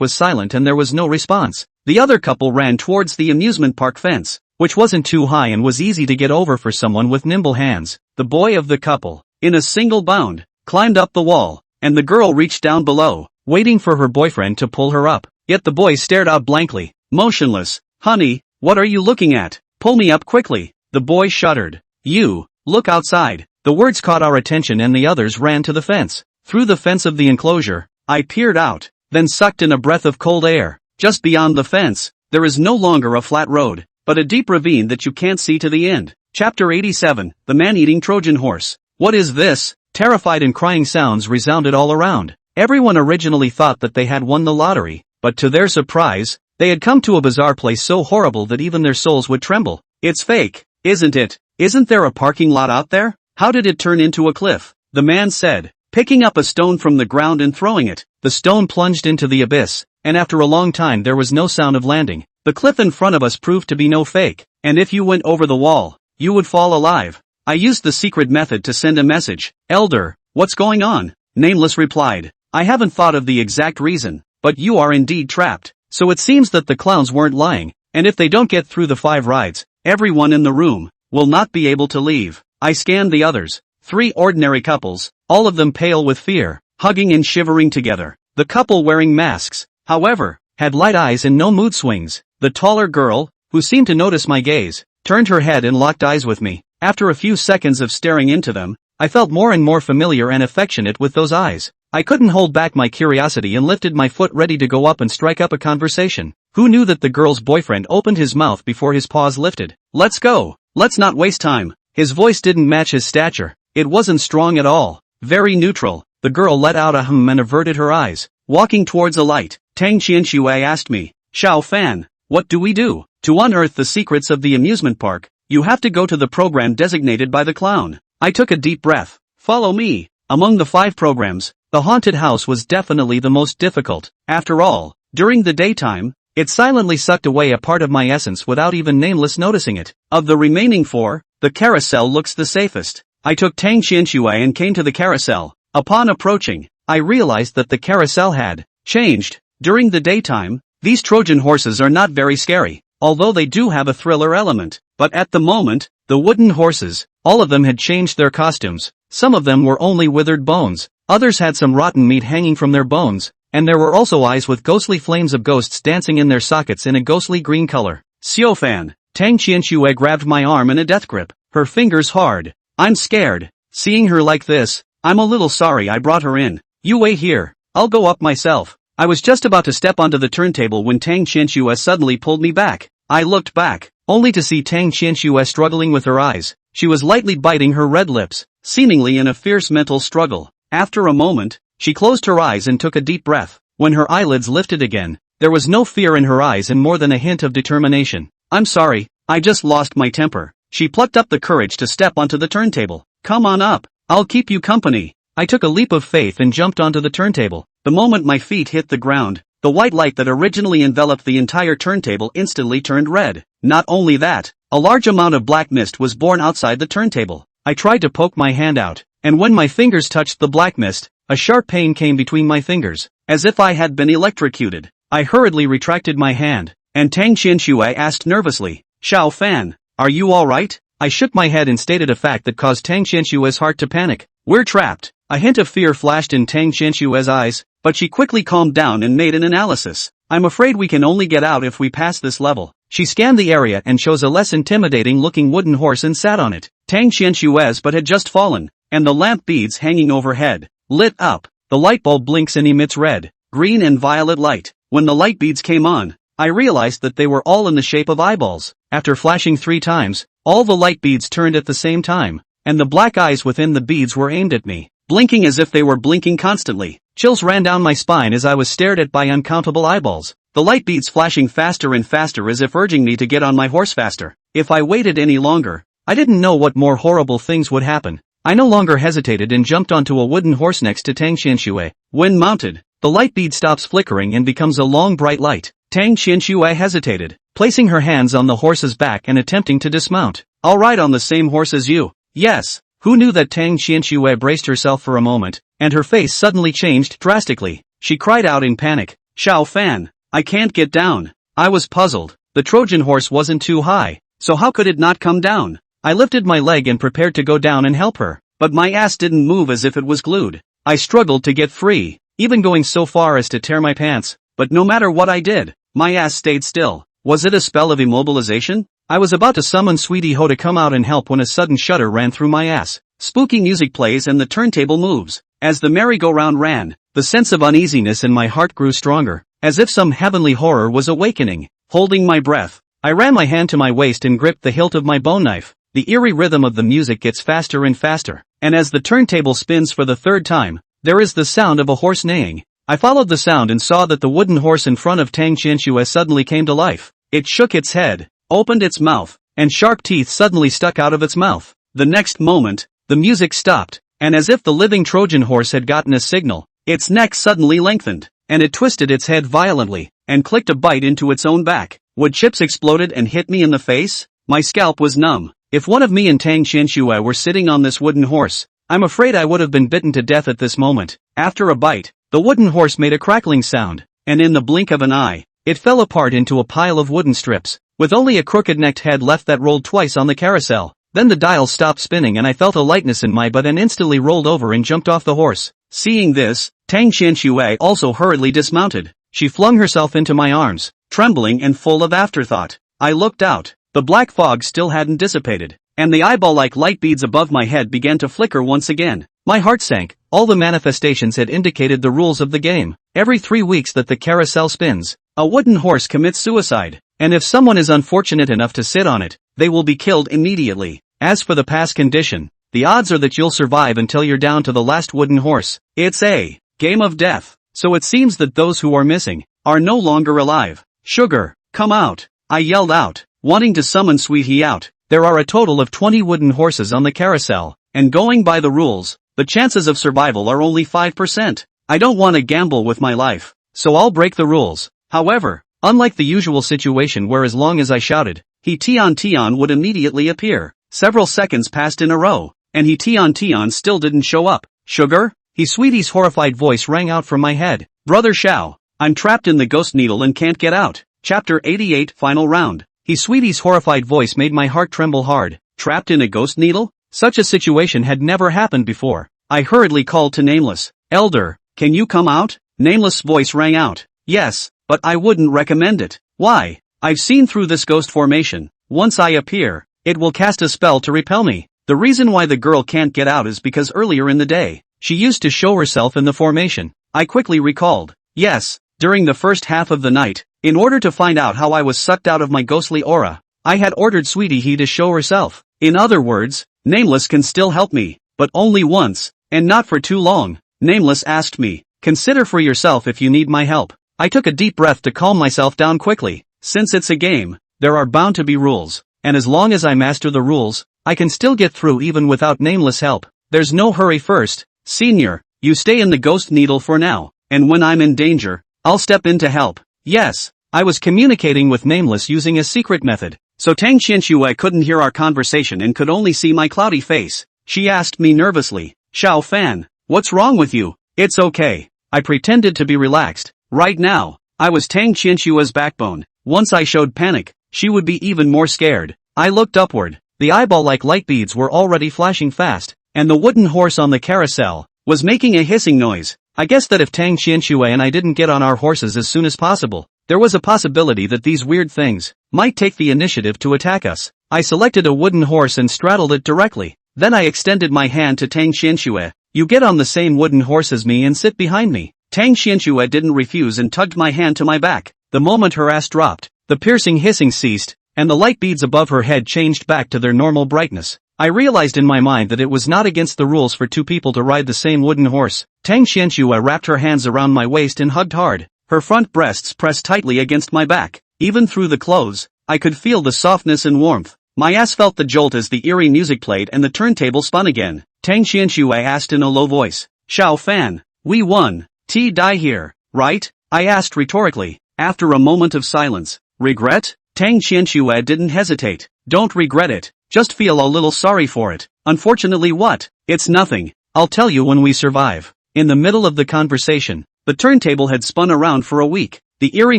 was silent and there was no response. The other couple ran towards the amusement park fence, which wasn't too high and was easy to get over for someone with nimble hands. The boy of the couple, in a single bound, climbed up the wall, and the girl reached down below, waiting for her boyfriend to pull her up. Yet the boy stared out blankly, motionless. "Honey, what are you looking at? Pull me up quickly." The boy shuddered. "You, look outside." The words caught our attention and the others ran to the fence. Through the fence of the enclosure, I peered out, then sucked in a breath of cold air. Just beyond the fence, there is no longer a flat road, but a deep ravine that you can't see to the end. Chapter 87, The Man-Eating Trojan Horse. What is this? Terrified and crying sounds resounded all around. Everyone originally thought that they had won the lottery, but to their surprise, they had come to a bizarre place so horrible that even their souls would tremble. "It's fake, isn't it? Isn't there a parking lot out there? How did it turn into a cliff?" the man said, picking up a stone from the ground and throwing it. The stone plunged into the abyss, and after a long time there was no sound of landing. The cliff in front of us proved to be no fake, and if you went over the wall, you would fall alive. I used the secret method to send a message. "Elder, what's going on?" Nameless replied. "I haven't thought of the exact reason, but you are indeed trapped." So it seems that the clowns weren't lying, and if they don't get through the 5 rides, everyone in the room will not be able to leave. I scanned the others. 3 ordinary couples, all of them pale with fear, hugging and shivering together. The couple wearing masks, however, had light eyes and no mood swings. The taller girl, who seemed to notice my gaze, turned her head and locked eyes with me. After a few seconds of staring into them, I felt more and more familiar and affectionate with those eyes. I couldn't hold back my curiosity and lifted my foot ready to go up and strike up a conversation. Who knew that the girl's boyfriend opened his mouth before his paws lifted? "Let's go. Let's not waste time." His voice didn't match his stature. It wasn't strong at all. Very neutral. The girl let out a hum and averted her eyes. Walking towards a light, Tang Qianshui asked me, "Xiao Fan, what do we do? To unearth the secrets of the amusement park, you have to go to the program designated by the clown." I took a deep breath. "Follow me." Among the 5 programs, the haunted house was definitely the most difficult. After all, during the daytime, it silently sucked away a part of my essence without even Nameless noticing it. Of the remaining 4, the carousel looks the safest. I took Tang Qianshui and came to the carousel. Upon approaching, I realized that the carousel had changed. During the daytime, these Trojan horses are not very scary, although they do have a thriller element. But at the moment, the wooden horses, all of them had changed their costumes. Some of them were only withered bones, others had some rotten meat hanging from their bones, and there were also eyes with ghostly flames of ghosts dancing in their sockets in a ghostly green color. "Xiaofan," Tang Qianshui grabbed my arm in a death grip, her fingers hard. "I'm scared. Seeing her like this, I'm a little sorry I brought her in. You wait here, I'll go up myself." I was just about to step onto the turntable when Tang Qianshui suddenly pulled me back. I looked back, only to see Tang Qianshui struggling with her eyes. She was lightly biting her red lips, seemingly in a fierce mental struggle. After a moment, she closed her eyes and took a deep breath. When her eyelids lifted again, there was no fear in her eyes and more than a hint of determination. "I'm sorry, I just lost my temper." She plucked up the courage to step onto the turntable. "Come on up, I'll keep you company." I took a leap of faith and jumped onto the turntable. The moment my feet hit the ground, the white light that originally enveloped the entire turntable instantly turned red. Not only that, a large amount of black mist was born outside the turntable. I tried to poke my hand out, and when my fingers touched the black mist, a sharp pain came between my fingers, as if I had been electrocuted. I hurriedly retracted my hand, and Tang Qianshui asked nervously, "Xiao Fan, are you alright?" I shook my head and stated a fact that caused Tang Qianshui's heart to panic. "We're trapped." A hint of fear flashed in Tang Qianshui's eyes, but she quickly calmed down and made an analysis. "I'm afraid we can only get out if we pass this level." She scanned the area and chose a less intimidating-looking wooden horse and sat on it. Tang Qianshui's butt had just fallen, and the lamp beads hanging overhead lit up. The light bulb blinks and emits red, green and violet light. When the light beads came on, I realized that they were all in the shape of eyeballs. After flashing 3 times, all the light beads turned at the same time, and the black eyes within the beads were aimed at me, blinking as if they were blinking constantly. Chills ran down my spine as I was stared at by uncountable eyeballs, the light beads flashing faster and faster as if urging me to get on my horse faster. If I waited any longer, I didn't know what more horrible things would happen. I no longer hesitated and jumped onto a wooden horse next to Tang Qianshui. When mounted, the light bead stops flickering and becomes a long bright light. Tang Qianshui hesitated, placing her hands on the horse's back and attempting to dismount. "I'll ride on the same horse as you." "Yes." Who knew that Tang Qianshui braced herself for a moment, and her face suddenly changed drastically. She cried out in panic, "Xiao Fan, I can't get down." I was puzzled. The Trojan horse wasn't too high, so how could it not come down? I lifted my leg and prepared to go down and help her, but my ass didn't move as if it was glued. I struggled to get free, even going so far as to tear my pants, but no matter what I did, my ass stayed still. Was it a spell of immobilization? I was about to summon Sweetie Ho to come out and help when a sudden shudder ran through my ass. Spooky music plays and the turntable moves. As the merry-go-round ran, the sense of uneasiness in my heart grew stronger, as if some heavenly horror was awakening. Holding my breath, I ran my hand to my waist and gripped the hilt of my bone knife. The eerie rhythm of the music gets faster and faster, and as the turntable spins for the third time, there is the sound of a horse neighing. I followed the sound and saw that the wooden horse in front of Tang Qianxue suddenly came to life. It shook its head, opened its mouth, and sharp teeth suddenly stuck out of its mouth. The next moment, the music stopped, and as if the living Trojan horse had gotten a signal, its neck suddenly lengthened, and it twisted its head violently, and clicked a bite into its own back. Wood chips exploded and hit me in the face? My scalp was numb. If one of me and Tang Qianxue were sitting on this wooden horse, I'm afraid I would have been bitten to death at this moment. After a bite, the wooden horse made a crackling sound, and in the blink of an eye, it fell apart into a pile of wooden strips, with only a crooked-necked head left that rolled twice on the carousel. Then the dial stopped spinning and I felt a lightness in my butt and instantly rolled over and jumped off the horse. Seeing this, Tang Qianxue also hurriedly dismounted. She flung herself into my arms, trembling and full of afterthought. I looked out. The black fog still hadn't dissipated, and the eyeball-like light beads above my head began to flicker once again. My heart sank. All the manifestations had indicated the rules of the game. Every 3 weeks that the carousel spins, a wooden horse commits suicide, and if someone is unfortunate enough to sit on it, they will be killed immediately. As for the pass condition, the odds are that you'll survive until you're down to the last wooden horse. It's a game of death. So it seems that those who are missing are no longer alive. Sugar, come out, I yelled out, wanting to summon Sweetie out. There are a total of 20 wooden horses on the carousel, and going by the rules, the chances of survival are only 5%. I don't want to gamble with my life, so I'll break the rules. However, unlike the usual situation where as long as I shouted, He Tian would immediately appear, several seconds passed in a row, and He Tian still didn't show up. Sugar? He Sweetie's horrified voice rang out from my head. Brother Xiao, I'm trapped in the ghost needle and can't get out. Chapter 88 Final Round. He Sweetie's horrified voice made my heart tremble hard. Trapped in a ghost needle? Such a situation had never happened before. I hurriedly called to Nameless. Elder, can you come out? Nameless' voice rang out. Yes, but I wouldn't recommend it. Why? I've seen through this ghost formation. Once I appear, it will cast a spell to repel me. The reason why the girl can't get out is because earlier in the day, she used to show herself in the formation. I quickly recalled. Yes, during the first half of the night, in order to find out how I was sucked out of my ghostly aura, I had ordered Sweetie He to show herself. In other words, Nameless can still help me, but only once, and not for too long. Nameless asked me, consider for yourself if you need my help. I took a deep breath to calm myself down quickly. Since it's a game, there are bound to be rules, and as long as I master the rules, I can still get through even without Nameless help. There's no hurry. First, Senior, you stay in the ghost needle for now, and when I'm in danger, I'll step in to help. Yes, I was communicating with Nameless using a secret method, so Tang Qianxue couldn't hear our conversation and could only see my cloudy face. She asked me nervously, Xiao Fan, what's wrong with you? It's okay. I pretended to be relaxed. Right now, I was Tang Qianxue's backbone. Once I showed panic, she would be even more scared. I looked upward. The eyeball-like light beads were already flashing fast, and the wooden horse on the carousel was making a hissing noise. I guessed that if Tang Qianxue and I didn't get on our horses as soon as possible, there was a possibility that these weird things might take the initiative to attack us. I selected a wooden horse and straddled it directly. Then I extended my hand to Tang Qianxue. You get on the same wooden horse as me and sit behind me. Tang Qianxue didn't refuse and tugged my hand to my back. The moment her ass dropped, the piercing hissing ceased, and the light beads above her head changed back to their normal brightness. I realized in my mind that it was not against the rules for two people to ride the same wooden horse. Tang Qianxue wrapped her hands around my waist and hugged hard. Her front breasts pressed tightly against my back. Even through the clothes, I could feel the softness and warmth. My ass felt the jolt as the eerie music played and the turntable spun again. Tang Qianxue asked in a low voice. Xiao Fan, we won. Die here, right? I asked rhetorically. After a moment of silence. Regret? Tang Qianxue didn't hesitate. Don't regret it. Just feel a little sorry for it. Unfortunately what? It's nothing. I'll tell you when we survive. In the middle of the conversation, the turntable had spun around for a week. The eerie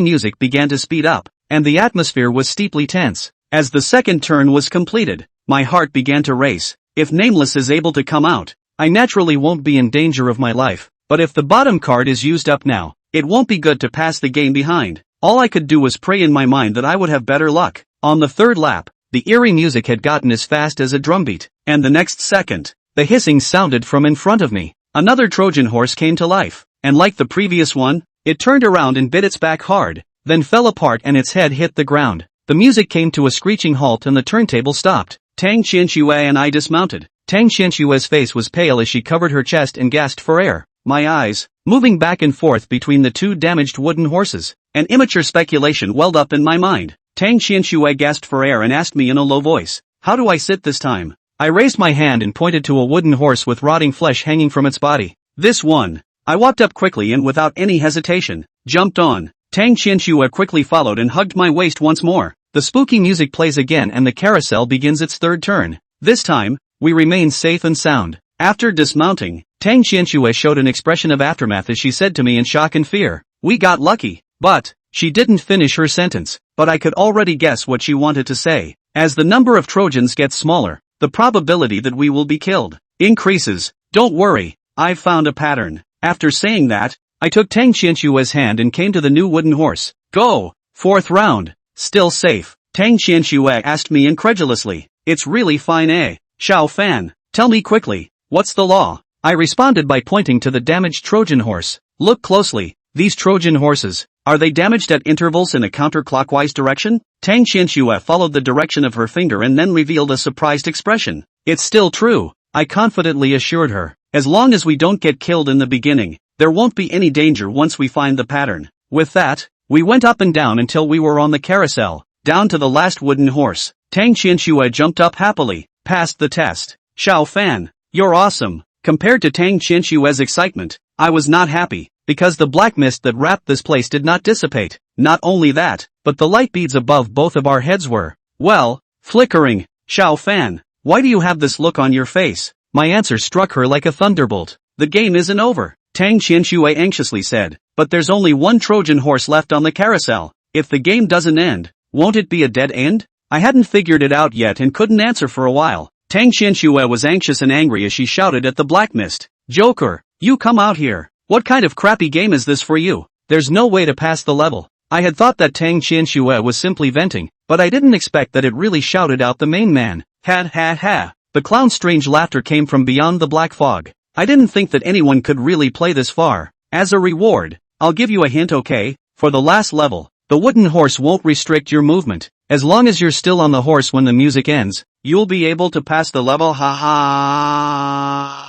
music began to speed up, and the atmosphere was steeply tense. As the second turn was completed, my heart began to race. If Nameless is able to come out, I naturally won't be in danger of my life, but if the bottom card is used up now, it won't be good to pass the game behind. All I could do was pray in my mind that I would have better luck. On the third lap, the eerie music had gotten as fast as a drumbeat, and the next second, the hissing sounded from in front of me. Another Trojan horse came to life, and like the previous one, it turned around and bit its back hard, then fell apart and its head hit the ground. The music came to a screeching halt and the turntable stopped. Tang Qianxue and I dismounted. Tang Qianxue's face was pale as she covered her chest and gasped for air. My eyes, moving back and forth between the two damaged wooden horses. An immature speculation welled up in my mind. Tang Qianxue gasped for air and asked me in a low voice, "How do I sit this time?" I raised my hand and pointed to a wooden horse with rotting flesh hanging from its body. This one. I walked up quickly and without any hesitation, jumped on. Tang Qianxue quickly followed and hugged my waist once more. The spooky music plays again and the carousel begins its third turn. This time, we remain safe and sound. After dismounting, Tang Qianxue showed an expression of aftermath as she said to me in shock and fear, "We got lucky." But, she didn't finish her sentence, but I could already guess what she wanted to say. As the number of Trojans gets smaller, the probability that we will be killed increases. Don't worry, I've found a pattern. After saying that, I took Tang Qianxue's hand and came to the new wooden horse. Go! Fourth round. Still safe? Tang Qianxue asked me incredulously. It's really fine, eh? Xiao Fan, tell me quickly, what's the law? I responded by pointing to the damaged Trojan horse. Look closely, these Trojan horses, are they damaged at intervals in a counterclockwise direction? Tang Qianxue followed the direction of her finger and then revealed a surprised expression. It's still true, I confidently assured her. As long as we don't get killed in the beginning, there won't be any danger once we find the pattern. With that, we went up and down until we were on the carousel, down to the last wooden horse. Tang Qianxue jumped up happily, passed the test. Xiao Fan, you're awesome. Compared to Tang Qianxue's excitement, I was not happy, because the black mist that wrapped this place did not dissipate. Not only that, but the light beads above both of our heads were, well, flickering. Xiao Fan, why do you have this look on your face? My answer struck her like a thunderbolt. The game isn't over, Tang Qianxue anxiously said, but there's only one Trojan horse left on the carousel. If the game doesn't end, won't it be a dead end? I hadn't figured it out yet and couldn't answer for a while. Tang Qianxue was anxious and angry as she shouted at the black mist. Joker, you come out here. What kind of crappy game is this for you? There's no way to pass the level. I had thought that Tang Qianxue was simply venting, but I didn't expect that it really shouted out the main man. Ha ha ha. The clown's strange laughter came from beyond the black fog. I didn't think that anyone could really play this far. As a reward, I'll give you a hint, okay? For the last level, the wooden horse won't restrict your movement. As long as you're still on the horse when the music ends, you'll be able to pass the level. Ha ha.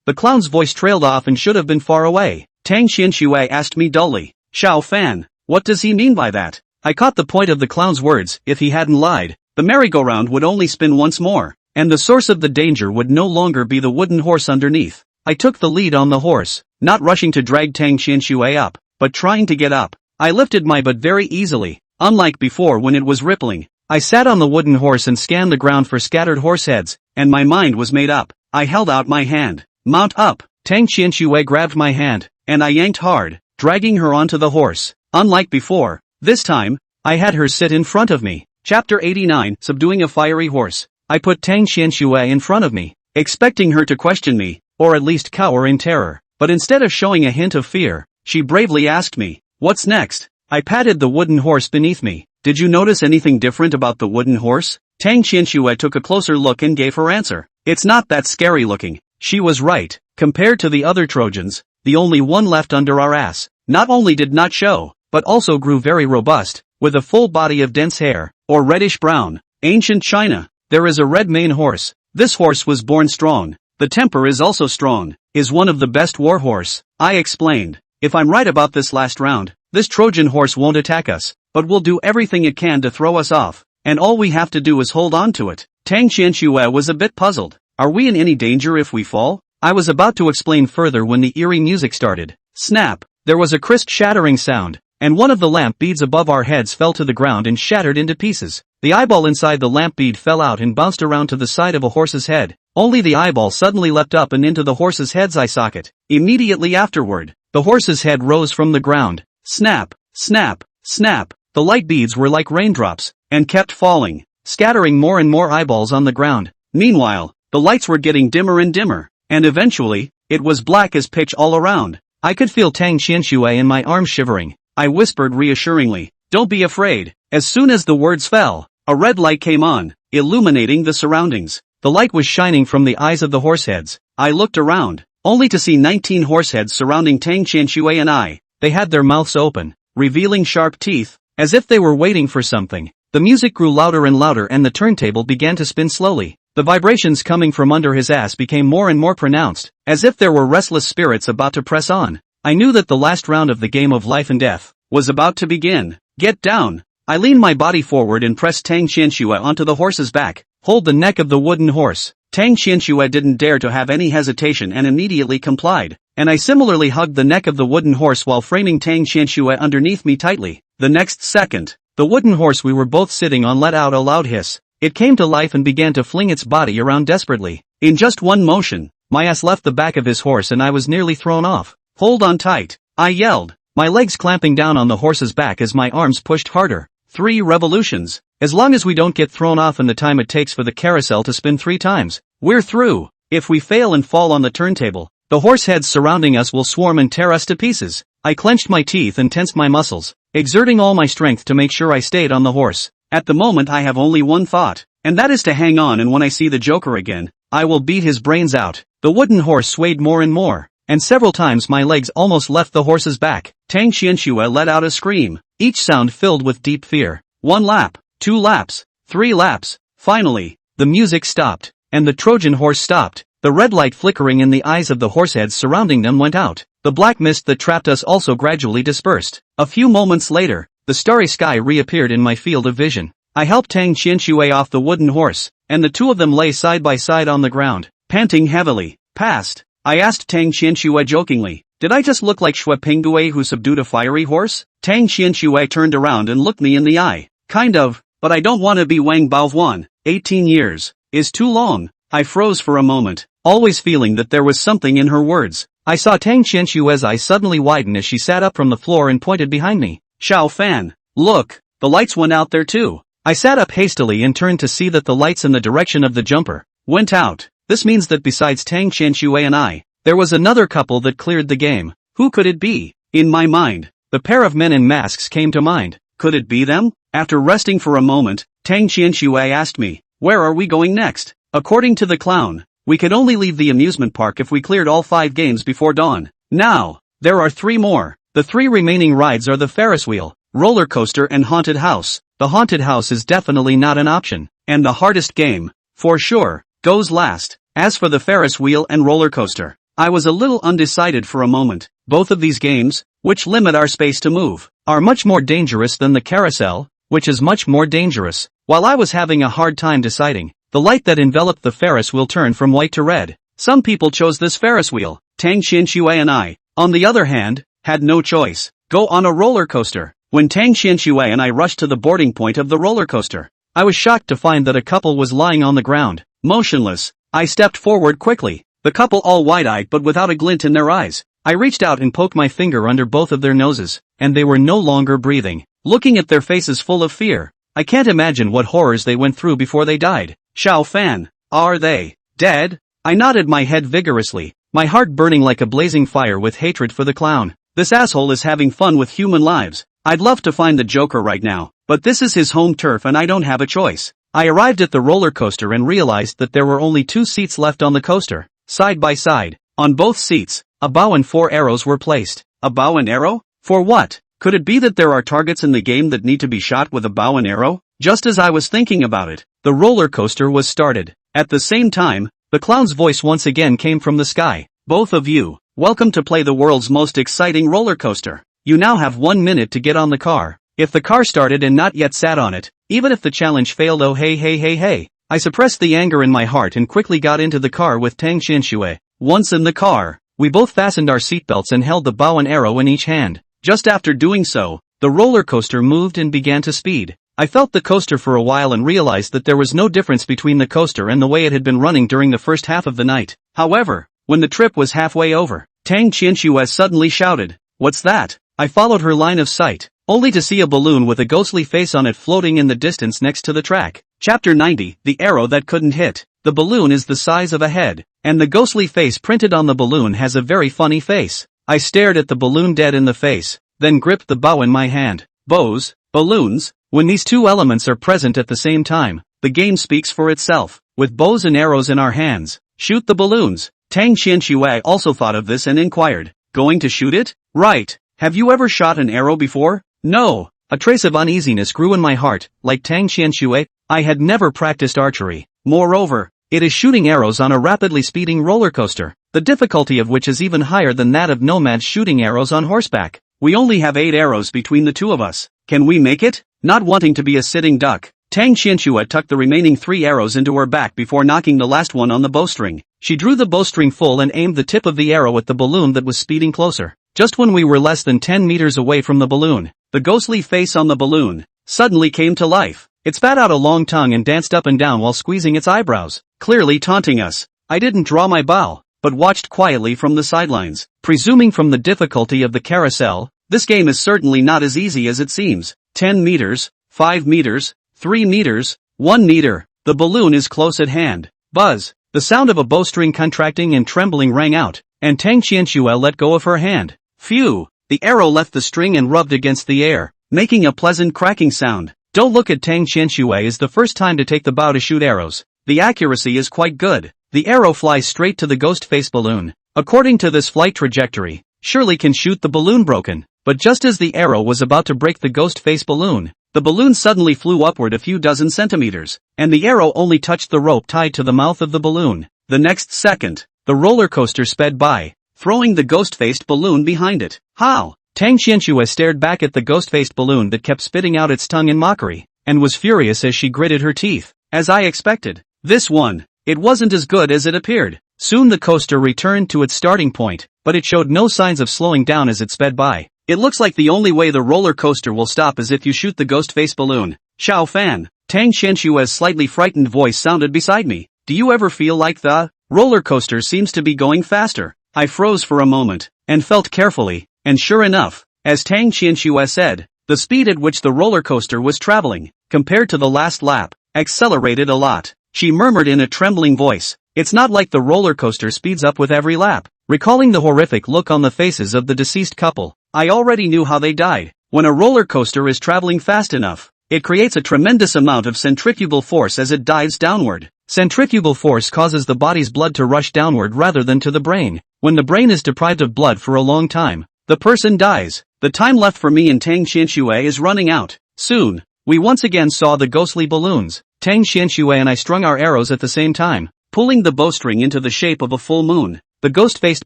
The clown's voice trailed off and should have been far away. Tang Qianxue asked me dully. Xiao Fan, what does he mean by that? I caught the point of the clown's words. If he hadn't lied, the merry-go-round would only spin once more, and the source of the danger would no longer be the wooden horse underneath. I took the lead on the horse, not rushing to drag Tang Qianxue up, but trying to get up. I lifted my butt very easily, unlike before when it was rippling. I sat on the wooden horse and scanned the ground for scattered horse heads, and my mind was made up. I held out my hand. Mount up. Tang Qianxue grabbed my hand, and I yanked hard, dragging her onto the horse. Unlike before, this time, I had her sit in front of me. Chapter 89, Subduing a Fiery Horse. I put Tang Qianxue in front of me, expecting her to question me, or at least cower in terror. But instead of showing a hint of fear, she bravely asked me, "What's next?" I patted the wooden horse beneath me. "Did you notice anything different about the wooden horse?" Tang Qianxue took a closer look and gave her answer. "It's not that scary looking." She was right. Compared to the other Trojans, the only one left under our ass, not only did not show, but also grew very robust, with a full body of dense hair, or reddish-brown. Ancient China. There is a red mane horse. This horse was born strong. The temper is also strong. Is one of the best war horse. I explained. If I'm right about this last round, this Trojan horse won't attack us, but will do everything it can to throw us off, and all we have to do is hold on to it. Tang Qianxue was a bit puzzled. Are we in any danger if we fall? I was about to explain further when the eerie music started. Snap! There was a crisp shattering sound, and one of the lamp beads above our heads fell to the ground and shattered into pieces. The eyeball inside the lamp bead fell out and bounced around to the side of a horse's head. Only the eyeball suddenly leapt up and into the horse's head's eye socket. Immediately afterward, the horse's head rose from the ground. Snap! Snap! Snap! The light beads were like raindrops, and kept falling, scattering more and more eyeballs on the ground. Meanwhile, the lights were getting dimmer and dimmer, and eventually, it was black as pitch all around. I could feel Tang Qianshui in my arms shivering. I whispered reassuringly, "Don't be afraid." As soon as the words fell, a red light came on, illuminating the surroundings. The light was shining from the eyes of the horseheads. I looked around, only to see 19 horseheads surrounding Tang Qianshui and I. They had their mouths open, revealing sharp teeth, as if they were waiting for something. The music grew louder and louder and the turntable began to spin slowly. The vibrations coming from under his ass became more and more pronounced, as if there were restless spirits about to press on. I knew that the last round of the game of life and death was about to begin. "Get down." I leaned my body forward and pressed Tang Qianshui onto the horse's back. "Hold the neck of the wooden horse." Tang Qianshui didn't dare to have any hesitation and immediately complied, and I similarly hugged the neck of the wooden horse while framing Tang Qianshui underneath me tightly. The next second, the wooden horse we were both sitting on let out a loud hiss. It came to life and began to fling its body around desperately. In just one motion, my ass left the back of his horse and I was nearly thrown off. "Hold on tight," I yelled, my legs clamping down on the horse's back as my arms pushed harder. 3 revolutions. As long as we don't get thrown off in the time it takes for the carousel to spin 3 times, we're through. If we fail and fall on the turntable, the horse heads surrounding us will swarm and tear us to pieces. I clenched my teeth and tensed my muscles, exerting all my strength to make sure I stayed on the horse. At the moment I have only one thought, and that is to hang on, and when I see the Joker again, I will beat his brains out. The wooden horse swayed more and more, and several times my legs almost left the horse's back. Tang Qianshui let out a scream, each sound filled with deep fear. 1 lap, 2 laps, 3 laps. Finally, the music stopped, and the Trojan horse stopped. The red light flickering in the eyes of the horseheads surrounding them went out. The black mist that trapped us also gradually dispersed. A few moments later, the starry sky reappeared in my field of vision. I helped Tang Qianshui off the wooden horse, and the two of them lay side by side on the ground, panting heavily. "Past?" I asked Tang Qianshui jokingly. "Did I just look like Shui Pingdui who subdued a fiery horse?" Tang Qianshui turned around and looked me in the eye. "Kind of, but I don't want to be Wang Baohuan. 18 years is too long." I froze for a moment, always feeling that there was something in her words. I saw Tang Qianshui's eyes suddenly widen as she sat up from the floor and pointed behind me. "Xiao Fan, look, the lights went out there too." I sat up hastily and turned to see that the lights in the direction of the jumper went out. This means that besides Tang Qianshui and I, there was another couple that cleared the game. Who could it be? In my mind, the pair of men in masks came to mind. Could it be them? After resting for a moment, Tang Qianshui asked me, "Where are we going next?" According to the clown, we could only leave the amusement park if we cleared all 5 games before dawn. Now, there are 3 more. The 3 remaining rides are the Ferris wheel, roller coaster and haunted house. The haunted house is definitely not an option, and the hardest game, for sure, goes last. As for the Ferris wheel and roller coaster, I was a little undecided for a moment. Both of these games, which limit our space to move, are much more dangerous than the carousel, which is much more dangerous. While I was having a hard time deciding, the light that enveloped the Ferris wheel turned from white to red. Some people chose this Ferris wheel. Tang Qianshui and I, on the other hand, had no choice. Go on a roller coaster. When Tang Qianshui and I rushed to the boarding point of the roller coaster, I was shocked to find that a couple was lying on the ground, motionless. I stepped forward quickly, the couple all wide-eyed but without a glint in their eyes. I reached out and poked my finger under both of their noses, and they were no longer breathing. Looking at their faces full of fear, I can't imagine what horrors they went through before they died. "Xiao Fan, are they dead?" I nodded my head vigorously, my heart burning like a blazing fire with hatred for the clown. This asshole is having fun with human lives. I'd love to find the Joker right now, but this is his home turf and I don't have a choice. I arrived at the roller coaster and realized that there were only 2 seats left on the coaster, side by side. On both seats, a bow and 4 arrows were placed. A bow and arrow? For what? Could it be that there are targets in the game that need to be shot with a bow and arrow? Just as I was thinking about it, the roller coaster was started. At the same time, the clown's voice once again came from the sky. "Both of you, welcome to play the world's most exciting roller coaster. You now have 1 minute to get on the car. If the car started and not yet sat on it, even if the challenge failed, oh hey. I suppressed the anger in my heart and quickly got into the car with Tang Qianshui. Once in the car, we both fastened our seatbelts and held the bow and arrow in each hand. Just after doing so, the roller coaster moved and began to speed. I felt the coaster for a while and realized that there was no difference between the coaster and the way it had been running during the first half of the night. However, when the trip was halfway over, Tang Qianshui suddenly shouted, "What's that?" I followed her line of sight, only to see a balloon with a ghostly face on it floating in the distance next to the track. Chapter 90, The Arrow That Couldn't Hit. The balloon is the size of a head, and the ghostly face printed on the balloon has a very funny face. I stared at the balloon dead in the face, then gripped the bow in my hand. Bows, balloons, when these two elements are present at the same time, the game speaks for itself. With bows and arrows in our hands, shoot the balloons. Tang Qianxue also thought of this and inquired, going to shoot it? Right. Have you ever shot an arrow before? No. A trace of uneasiness grew in my heart. Like Tang Qianxue, I had never practiced archery. Moreover, it is shooting arrows on a rapidly speeding roller coaster, the difficulty of which is even higher than that of nomads shooting arrows on horseback. We only have 8 arrows between the two of us. Can we make it? Not wanting to be a sitting duck, Tang Qianxue tucked the remaining 3 arrows into her back before knocking the last one on the bowstring. She drew the bowstring full and aimed the tip of the arrow at the balloon that was speeding closer. Just when we were less than 10 meters away from the balloon, the ghostly face on the balloon suddenly came to life. It spat out a long tongue and danced up and down while squeezing its eyebrows, clearly taunting us. I didn't draw my bow, but watched quietly from the sidelines. Presuming from the difficulty of the carousel, this game is certainly not as easy as it seems. 10 meters, 5 meters, 3 meters, 1 meter. The balloon is close at hand. Buzz. The sound of a bowstring contracting and trembling rang out, and Tang Qianxue let go of her hand. Phew! The arrow left the string and rubbed against the air, making a pleasant cracking sound. Don't look at Tang Qianxue is the first time to take the bow to shoot arrows. The accuracy is quite good. The arrow flies straight to the ghost face balloon. According to this flight trajectory, surely can shoot the balloon broken. But just as the arrow was about to break the ghost face balloon, the balloon suddenly flew upward a few dozen centimeters, and the arrow only touched the rope tied to the mouth of the balloon. The next second, the roller coaster sped by, throwing the ghost-faced balloon behind it. How? Tang Qianxue stared back at the ghost-faced balloon that kept spitting out its tongue in mockery, and was furious as she gritted her teeth. As I expected, this one, it wasn't as good as it appeared. Soon the coaster returned to its starting point, but it showed no signs of slowing down as it sped by. It looks like the only way the roller coaster will stop is if you shoot the ghost face balloon. Xiao Fan. Tang Qianxue's slightly frightened voice sounded beside me. Do you ever feel like the roller coaster seems to be going faster? I froze for a moment, and felt carefully, and sure enough, as Tang Qianxue said, the speed at which the roller coaster was traveling, compared to the last lap, accelerated a lot. She murmured in a trembling voice, it's not like the roller coaster speeds up with every lap. Recalling the horrific look on the faces of the deceased couple, I already knew how they died. When a roller coaster is traveling fast enough, it creates a tremendous amount of centrifugal force as it dives downward. Centrifugal force causes the body's blood to rush downward rather than to the brain. When the brain is deprived of blood for a long time, the person dies. The time left for me and Tang Qianxue is running out. Soon, we once again saw the ghostly balloons. Tang Qianxue and I strung our arrows at the same time, pulling the bowstring into the shape of a full moon. The ghost-faced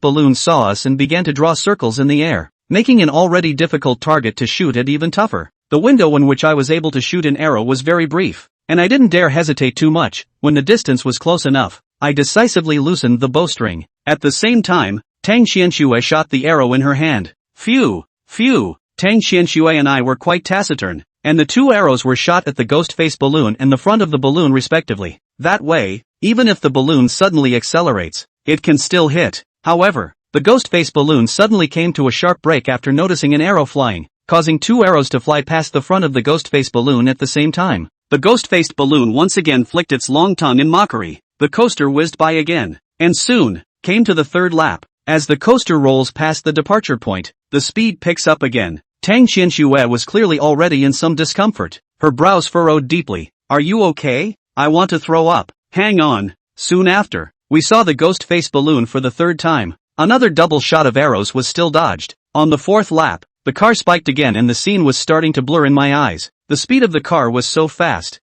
balloon saw us and began to draw circles in the air, making an already difficult target to shoot at even tougher. The window in which I was able to shoot an arrow was very brief, and I didn't dare hesitate too much. When the distance was close enough, I decisively loosened the bowstring. At the same time, Tang Qianxue shot the arrow in her hand. Phew! Phew! Tang Qianxue and I were quite taciturn, and the 2 arrows were shot at the ghost-face balloon and the front of the balloon respectively. That way, even if the balloon suddenly accelerates, it can still hit. However, the ghost-face balloon suddenly came to a sharp break after noticing an arrow flying, causing 2 arrows to fly past the front of the ghost-face balloon at the same time. The ghost-faced balloon once again flicked its long tongue in mockery. The coaster whizzed by again, and soon, came to the 3rd lap. As the coaster rolls past the departure point, the speed picks up again. Tang Qianxue was clearly already in some discomfort. Her brows furrowed deeply. Are you okay? I want to throw up. Hang on. Soon after, we saw the ghost-face balloon for the 3rd time. Another double shot of arrows was still dodged. On the 4th lap, the car spiked again and the scene was starting to blur in my eyes. The speed of the car was so fast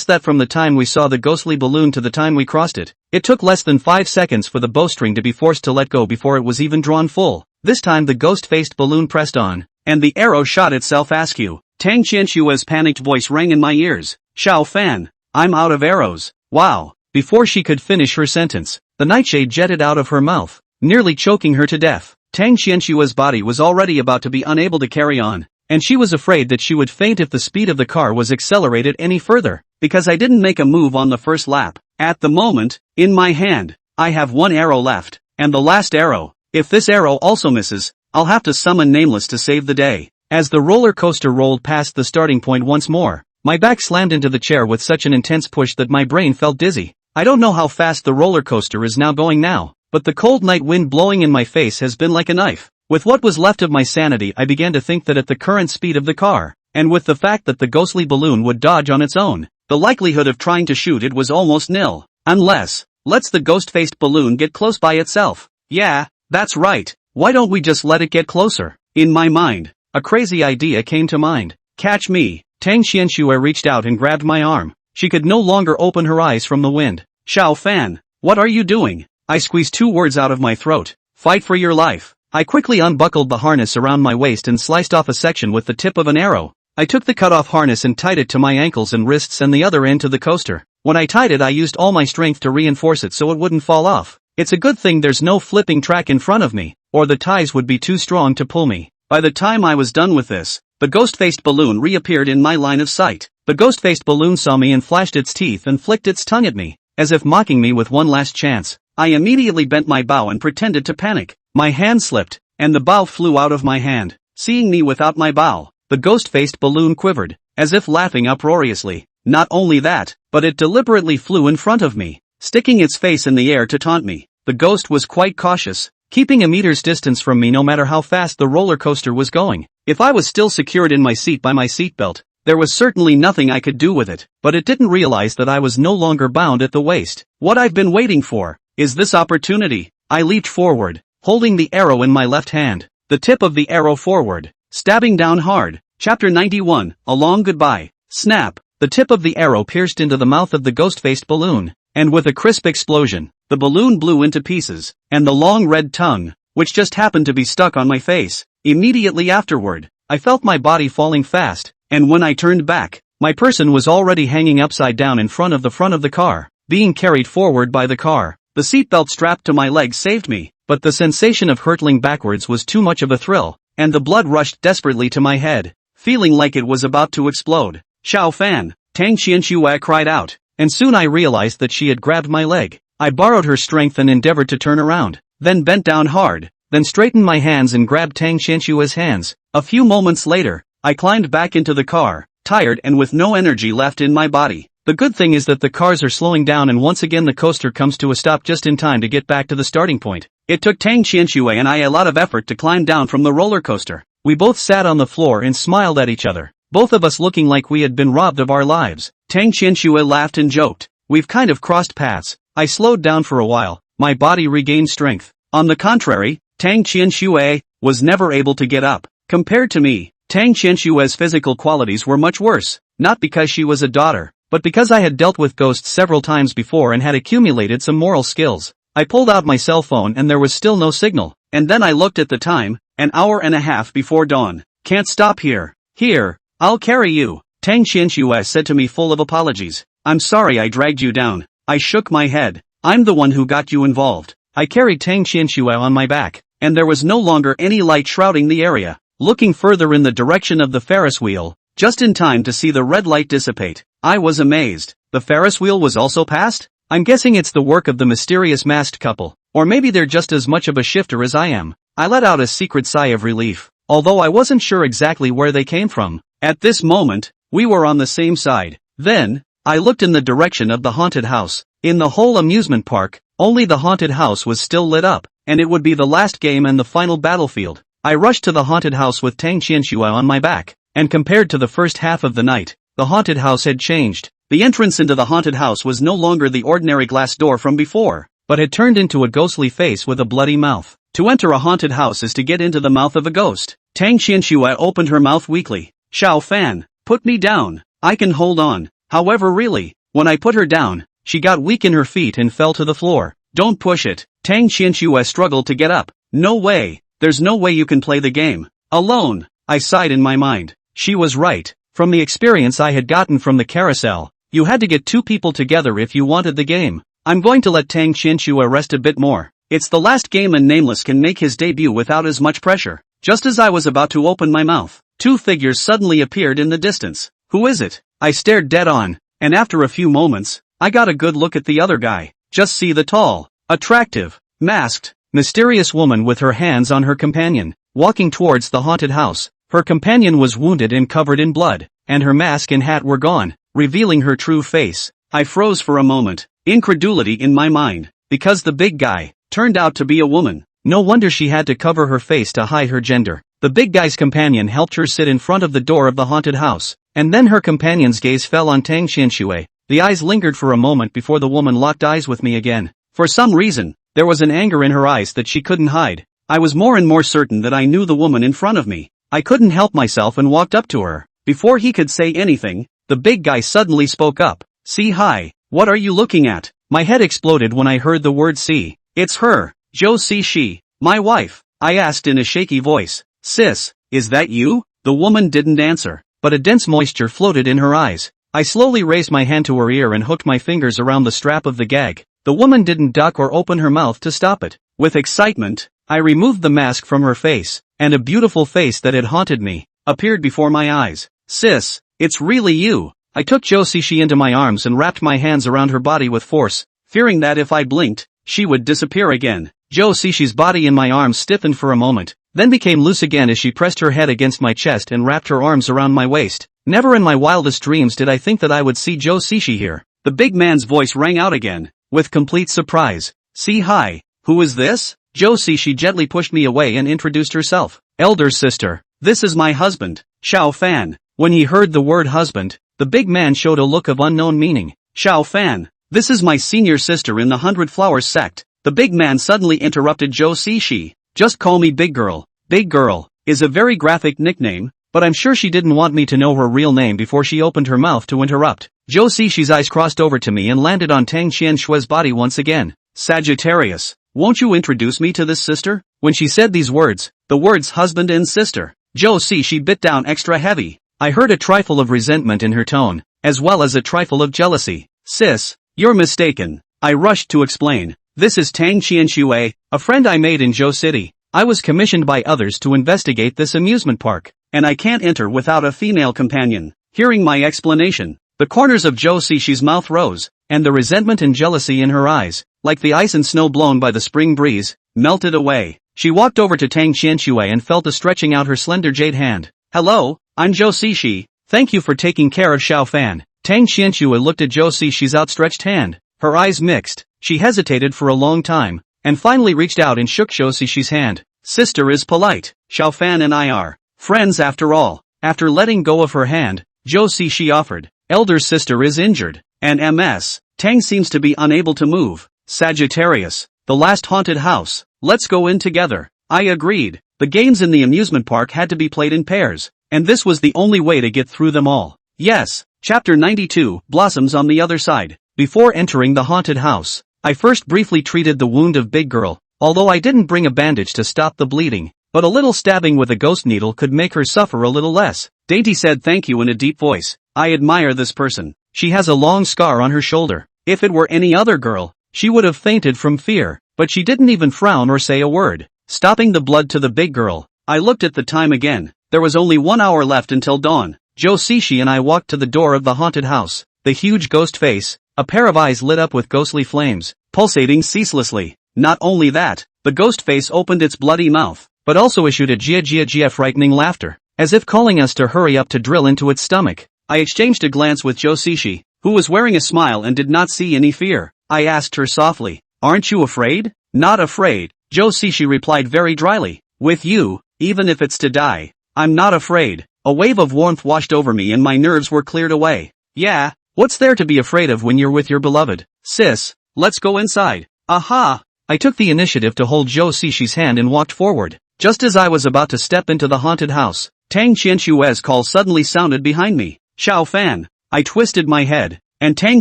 that from the time we saw the ghostly balloon to the time we crossed it, it took less than 5 seconds for the bowstring to be forced to let go before it was even drawn full. This time the ghost-faced balloon pressed on, and the arrow shot itself askew. Tang Qianxue's panicked voice rang in my ears. Xiao Fan, I'm out of arrows. Wow. Before she could finish her sentence, the nightshade jetted out of her mouth, nearly choking her to death. Tang Qianxue's body was already about to be unable to carry on, and she was afraid that she would faint if the speed of the car was accelerated any further, because I didn't make a move on the 1st lap. At the moment, in my hand, I have 1 arrow left, and the last arrow. If this arrow also misses, I'll have to summon Nameless to save the day. As the roller coaster rolled past the starting point once more, my back slammed into the chair with such an intense push that my brain felt dizzy. I don't know how fast the roller coaster is now going now, but the cold night wind blowing in my face has been like a knife. With what was left of my sanity, I began to think that at the current speed of the car, and with the fact that the ghostly balloon would dodge on its own, the likelihood of trying to shoot it was almost nil. Unless, let's the ghost-faced balloon get close by itself. Yeah, that's right. Why don't we just let it get closer? In my mind, a crazy idea came to mind. Catch me. Tang Xianxue reached out and grabbed my arm. She could no longer open her eyes from the wind. Xiao Fan, what are you doing? I squeezed 2 words out of my throat. Fight for your life. I quickly unbuckled the harness around my waist and sliced off a section with the tip of an arrow. I took the cut-off harness and tied it to my ankles and wrists and the other end to the coaster. When I tied it, I used all my strength to reinforce it so it wouldn't fall off. It's a good thing there's no flipping track in front of me, or the ties would be too strong to pull me. By the time I was done with this, the ghost-faced balloon reappeared in my line of sight. The ghost-faced balloon saw me and flashed its teeth and flicked its tongue at me, as if mocking me with one last chance. I immediately bent my bow and pretended to panic. My hand slipped, and the bow flew out of my hand. Seeing me without my bow, the ghost-faced balloon quivered, as if laughing uproariously. Not only that, but it deliberately flew in front of me, sticking its face in the air to taunt me. The ghost was quite cautious, keeping a meter's distance from me no matter how fast the roller coaster was going. If I was still secured in my seat by my seatbelt, there was certainly nothing I could do with it, but it didn't realize that I was no longer bound at the waist. What I've been waiting for is this opportunity. I leaped forward, holding the arrow in my left hand, the tip of the arrow forward, stabbing down hard. Chapter 91, A Long Goodbye. Snap! The tip of the arrow pierced into the mouth of the ghost-faced balloon, and with a crisp explosion, the balloon blew into pieces, and the long red tongue, which just happened to be stuck on my face. Immediately afterward, I felt my body falling fast, and when I turned back, my person was already hanging upside down in front of the car, being carried forward by the car. The seatbelt strapped to my leg saved me, but the sensation of hurtling backwards was too much of a thrill, and the blood rushed desperately to my head, feeling like it was about to explode. Xiao Fan, Tang Xianxue cried out, and soon I realized that she had grabbed my leg. I borrowed her strength and endeavored to turn around, then bent down hard, then straightened my hands and grabbed Tang Xianxue's hands. A few moments later, I climbed back into the car, tired and with no energy left in my body. The good thing is that the cars are slowing down and once again the coaster comes to a stop just in time to get back to the starting point. It took Tang Xianxue and I a lot of effort to climb down from the roller coaster. We both sat on the floor and smiled at each other, both of us looking like we had been robbed of our lives. Tang Xianxue laughed and joked. We've kind of crossed paths. I slowed down for a while, my body regained strength. On the contrary, Tang Xianxue was never able to get up. Compared to me, Tang Xianxue's physical qualities were much worse, not because she was a daughter, but because I had dealt with ghosts several times before and had accumulated some moral skills. I pulled out my cell phone and there was still no signal, and then I looked at the time, an hour and a half before dawn. Can't stop here. Here, I'll carry you, Tang Xianxue said to me full of apologies. I'm sorry I dragged you down. I shook my head. I'm the one who got you involved. I carried Tang Xianxue on my back, and there was no longer any light shrouding the area. Looking further in the direction of the Ferris wheel, just in time to see the red light dissipate, I was amazed. The Ferris wheel was also past? I'm guessing it's the work of the mysterious masked couple, or maybe they're just as much of a shifter as I am. I let out a secret sigh of relief, although I wasn't sure exactly where they came from. At this moment, we were on the same side. Then, I looked in the direction of the haunted house. In the whole amusement park, only the haunted house was still lit up, and it would be the last game and the final battlefield. I rushed to the haunted house with Tang Xianxue on my back, and compared to the first half of the night, the haunted house had changed. The entrance into the haunted house was no longer the ordinary glass door from before, but had turned into a ghostly face with a bloody mouth. To enter a haunted house is to get into the mouth of a ghost. Tang Xianxue opened her mouth weakly. Xiao Fan, put me down. I can hold on. However, really, when I put her down, she got weak in her feet and fell to the floor. Don't push it. Tang Xianxue struggled to get up. No way. There's no way you can play the game alone. I sighed in my mind. She was right. From the experience I had gotten from the carousel, you had to get 2 people together if you wanted the game. I'm going to let Tang Xianxue rest a bit more. It's the last game and Nameless can make his debut without as much pressure. Just as I was about to open my mouth, 2 figures suddenly appeared in the distance. Who is it? I stared dead on, and after a few moments, I got a good look at the other guy. Just see the tall, attractive, masked, mysterious woman with her hands on her companion, walking towards the haunted house. Her companion was wounded and covered in blood, and her mask and hat were gone, revealing her true face. I froze for a moment, incredulity in my mind, because the big guy turned out to be a woman. No wonder she had to cover her face to hide her gender. The big guy's companion helped her sit in front of the door of the haunted house, and then her companion's gaze fell on Tang Qianxue. The eyes lingered for a moment before the woman locked eyes with me again. For some reason, there was an anger in her eyes that she couldn't hide. I was more and more certain that I knew the woman in front of me. I couldn't help myself and walked up to her. Before he could say anything, the big guy suddenly spoke up. "See, hi, what are you looking at?" My head exploded when I heard the word see. "It's her, Zhou Cixi, my wife," I asked in a shaky voice. "Sis, is that you?" The woman didn't answer, but a dense moisture floated in her eyes. I slowly raised my hand to her ear and hooked my fingers around the strap of the gag. The woman didn't duck or open her mouth to stop it. With excitement, I removed the mask from her face, and a beautiful face that had haunted me appeared before my eyes. "Sis, it's really you." I took Zhou Cixi into my arms and wrapped my hands around her body with force, fearing that if I blinked, she would disappear again. Zhou Cixi's body in my arms stiffened for a moment, then became loose again as she pressed her head against my chest and wrapped her arms around my waist. Never in my wildest dreams did I think that I would see Zhou Cixi here. The big man's voice rang out again, with complete surprise. "See, hi, who is this?" Zhou Cixi gently pushed me away and introduced herself. "Elder sister, this is my husband, Xiao Fan." When he heard the word husband, the big man showed a look of unknown meaning. "Xiao Fan, this is my senior sister in the 100 Flowers sect." The big man suddenly interrupted Zhou Cixi. "Just call me Big Girl." Big Girl is a very graphic nickname, but I'm sure she didn't want me to know her real name before she opened her mouth to interrupt. Zhou Cixi's eyes crossed over to me and landed on Tang Qianshue's body once again. "Sagittarius, won't you introduce me to this sister?" When she said these words, the words husband and sister, Zhou Cixi bit down extra heavy. I heard a trifle of resentment in her tone, as well as a trifle of jealousy. "Sis, you're mistaken," I rushed to explain. "This is Tang Qianxue, a friend I made in Zhou City. I was commissioned by others to investigate this amusement park, and I can't enter without a female companion." Hearing my explanation, the corners of Zhou Cixi's mouth rose, and the resentment and jealousy in her eyes, like the ice and snow blown by the spring breeze, melted away. She walked over to Tang Qianxue and fell to stretching out her slender jade hand. "Hello, I'm Zhou Cixi, thank you for taking care of Xiao Fan." Tang Qianxue looked at Zhou Cixi's outstretched hand, her eyes mixed. She hesitated for a long time, and finally reached out and shook Zhou Cixi's hand. "Sister is polite, Xiao Fan and I are friends after all." After letting go of her hand, Zhou Cixi offered, "Elder sister is injured, and Ms. Tang seems to be unable to move." "Sagittarius, the last haunted house, let's go in together." I agreed. The games in the amusement park had to be played in pairs, and this was the only way to get through them all. Yes. Chapter 92, Blossoms on the Other Side. Before entering the haunted house, I first briefly treated the wound of Big Girl, although I didn't bring a bandage to stop the bleeding, but a little stabbing with a ghost needle could make her suffer a little less. Dainty said thank you in a deep voice. "I admire this person. She has a long scar on her shoulder. If it were any other girl, she would have fainted from fear, but she didn't even frown or say a word." Stopping the blood to the big girl, I looked at the time again. There was only 1 hour left until dawn. Zhou Cixi and I walked to the door of the haunted house. The huge ghost face, a pair of eyes lit up with ghostly flames, pulsating ceaselessly. Not only that, the ghost face opened its bloody mouth, but also issued a gia frightening laughter, as if calling us to hurry up to drill into its stomach. I exchanged a glance with Zhou Cixi, who was wearing a smile and did not see any fear. I asked her softly, "Aren't you afraid?" "Not afraid," Zhou Cixi replied very dryly. "With you, even if it's to die, I'm not afraid." A wave of warmth washed over me and my nerves were cleared away. "Yeah, what's there to be afraid of when you're with your beloved? Sis, let's go inside." "Aha!" I took the initiative to hold Zhou Cixi's hand and walked forward. Just as I was about to step into the haunted house, Tang Qianshue's call suddenly sounded behind me. "Xiao Fan." I twisted my head, and Tang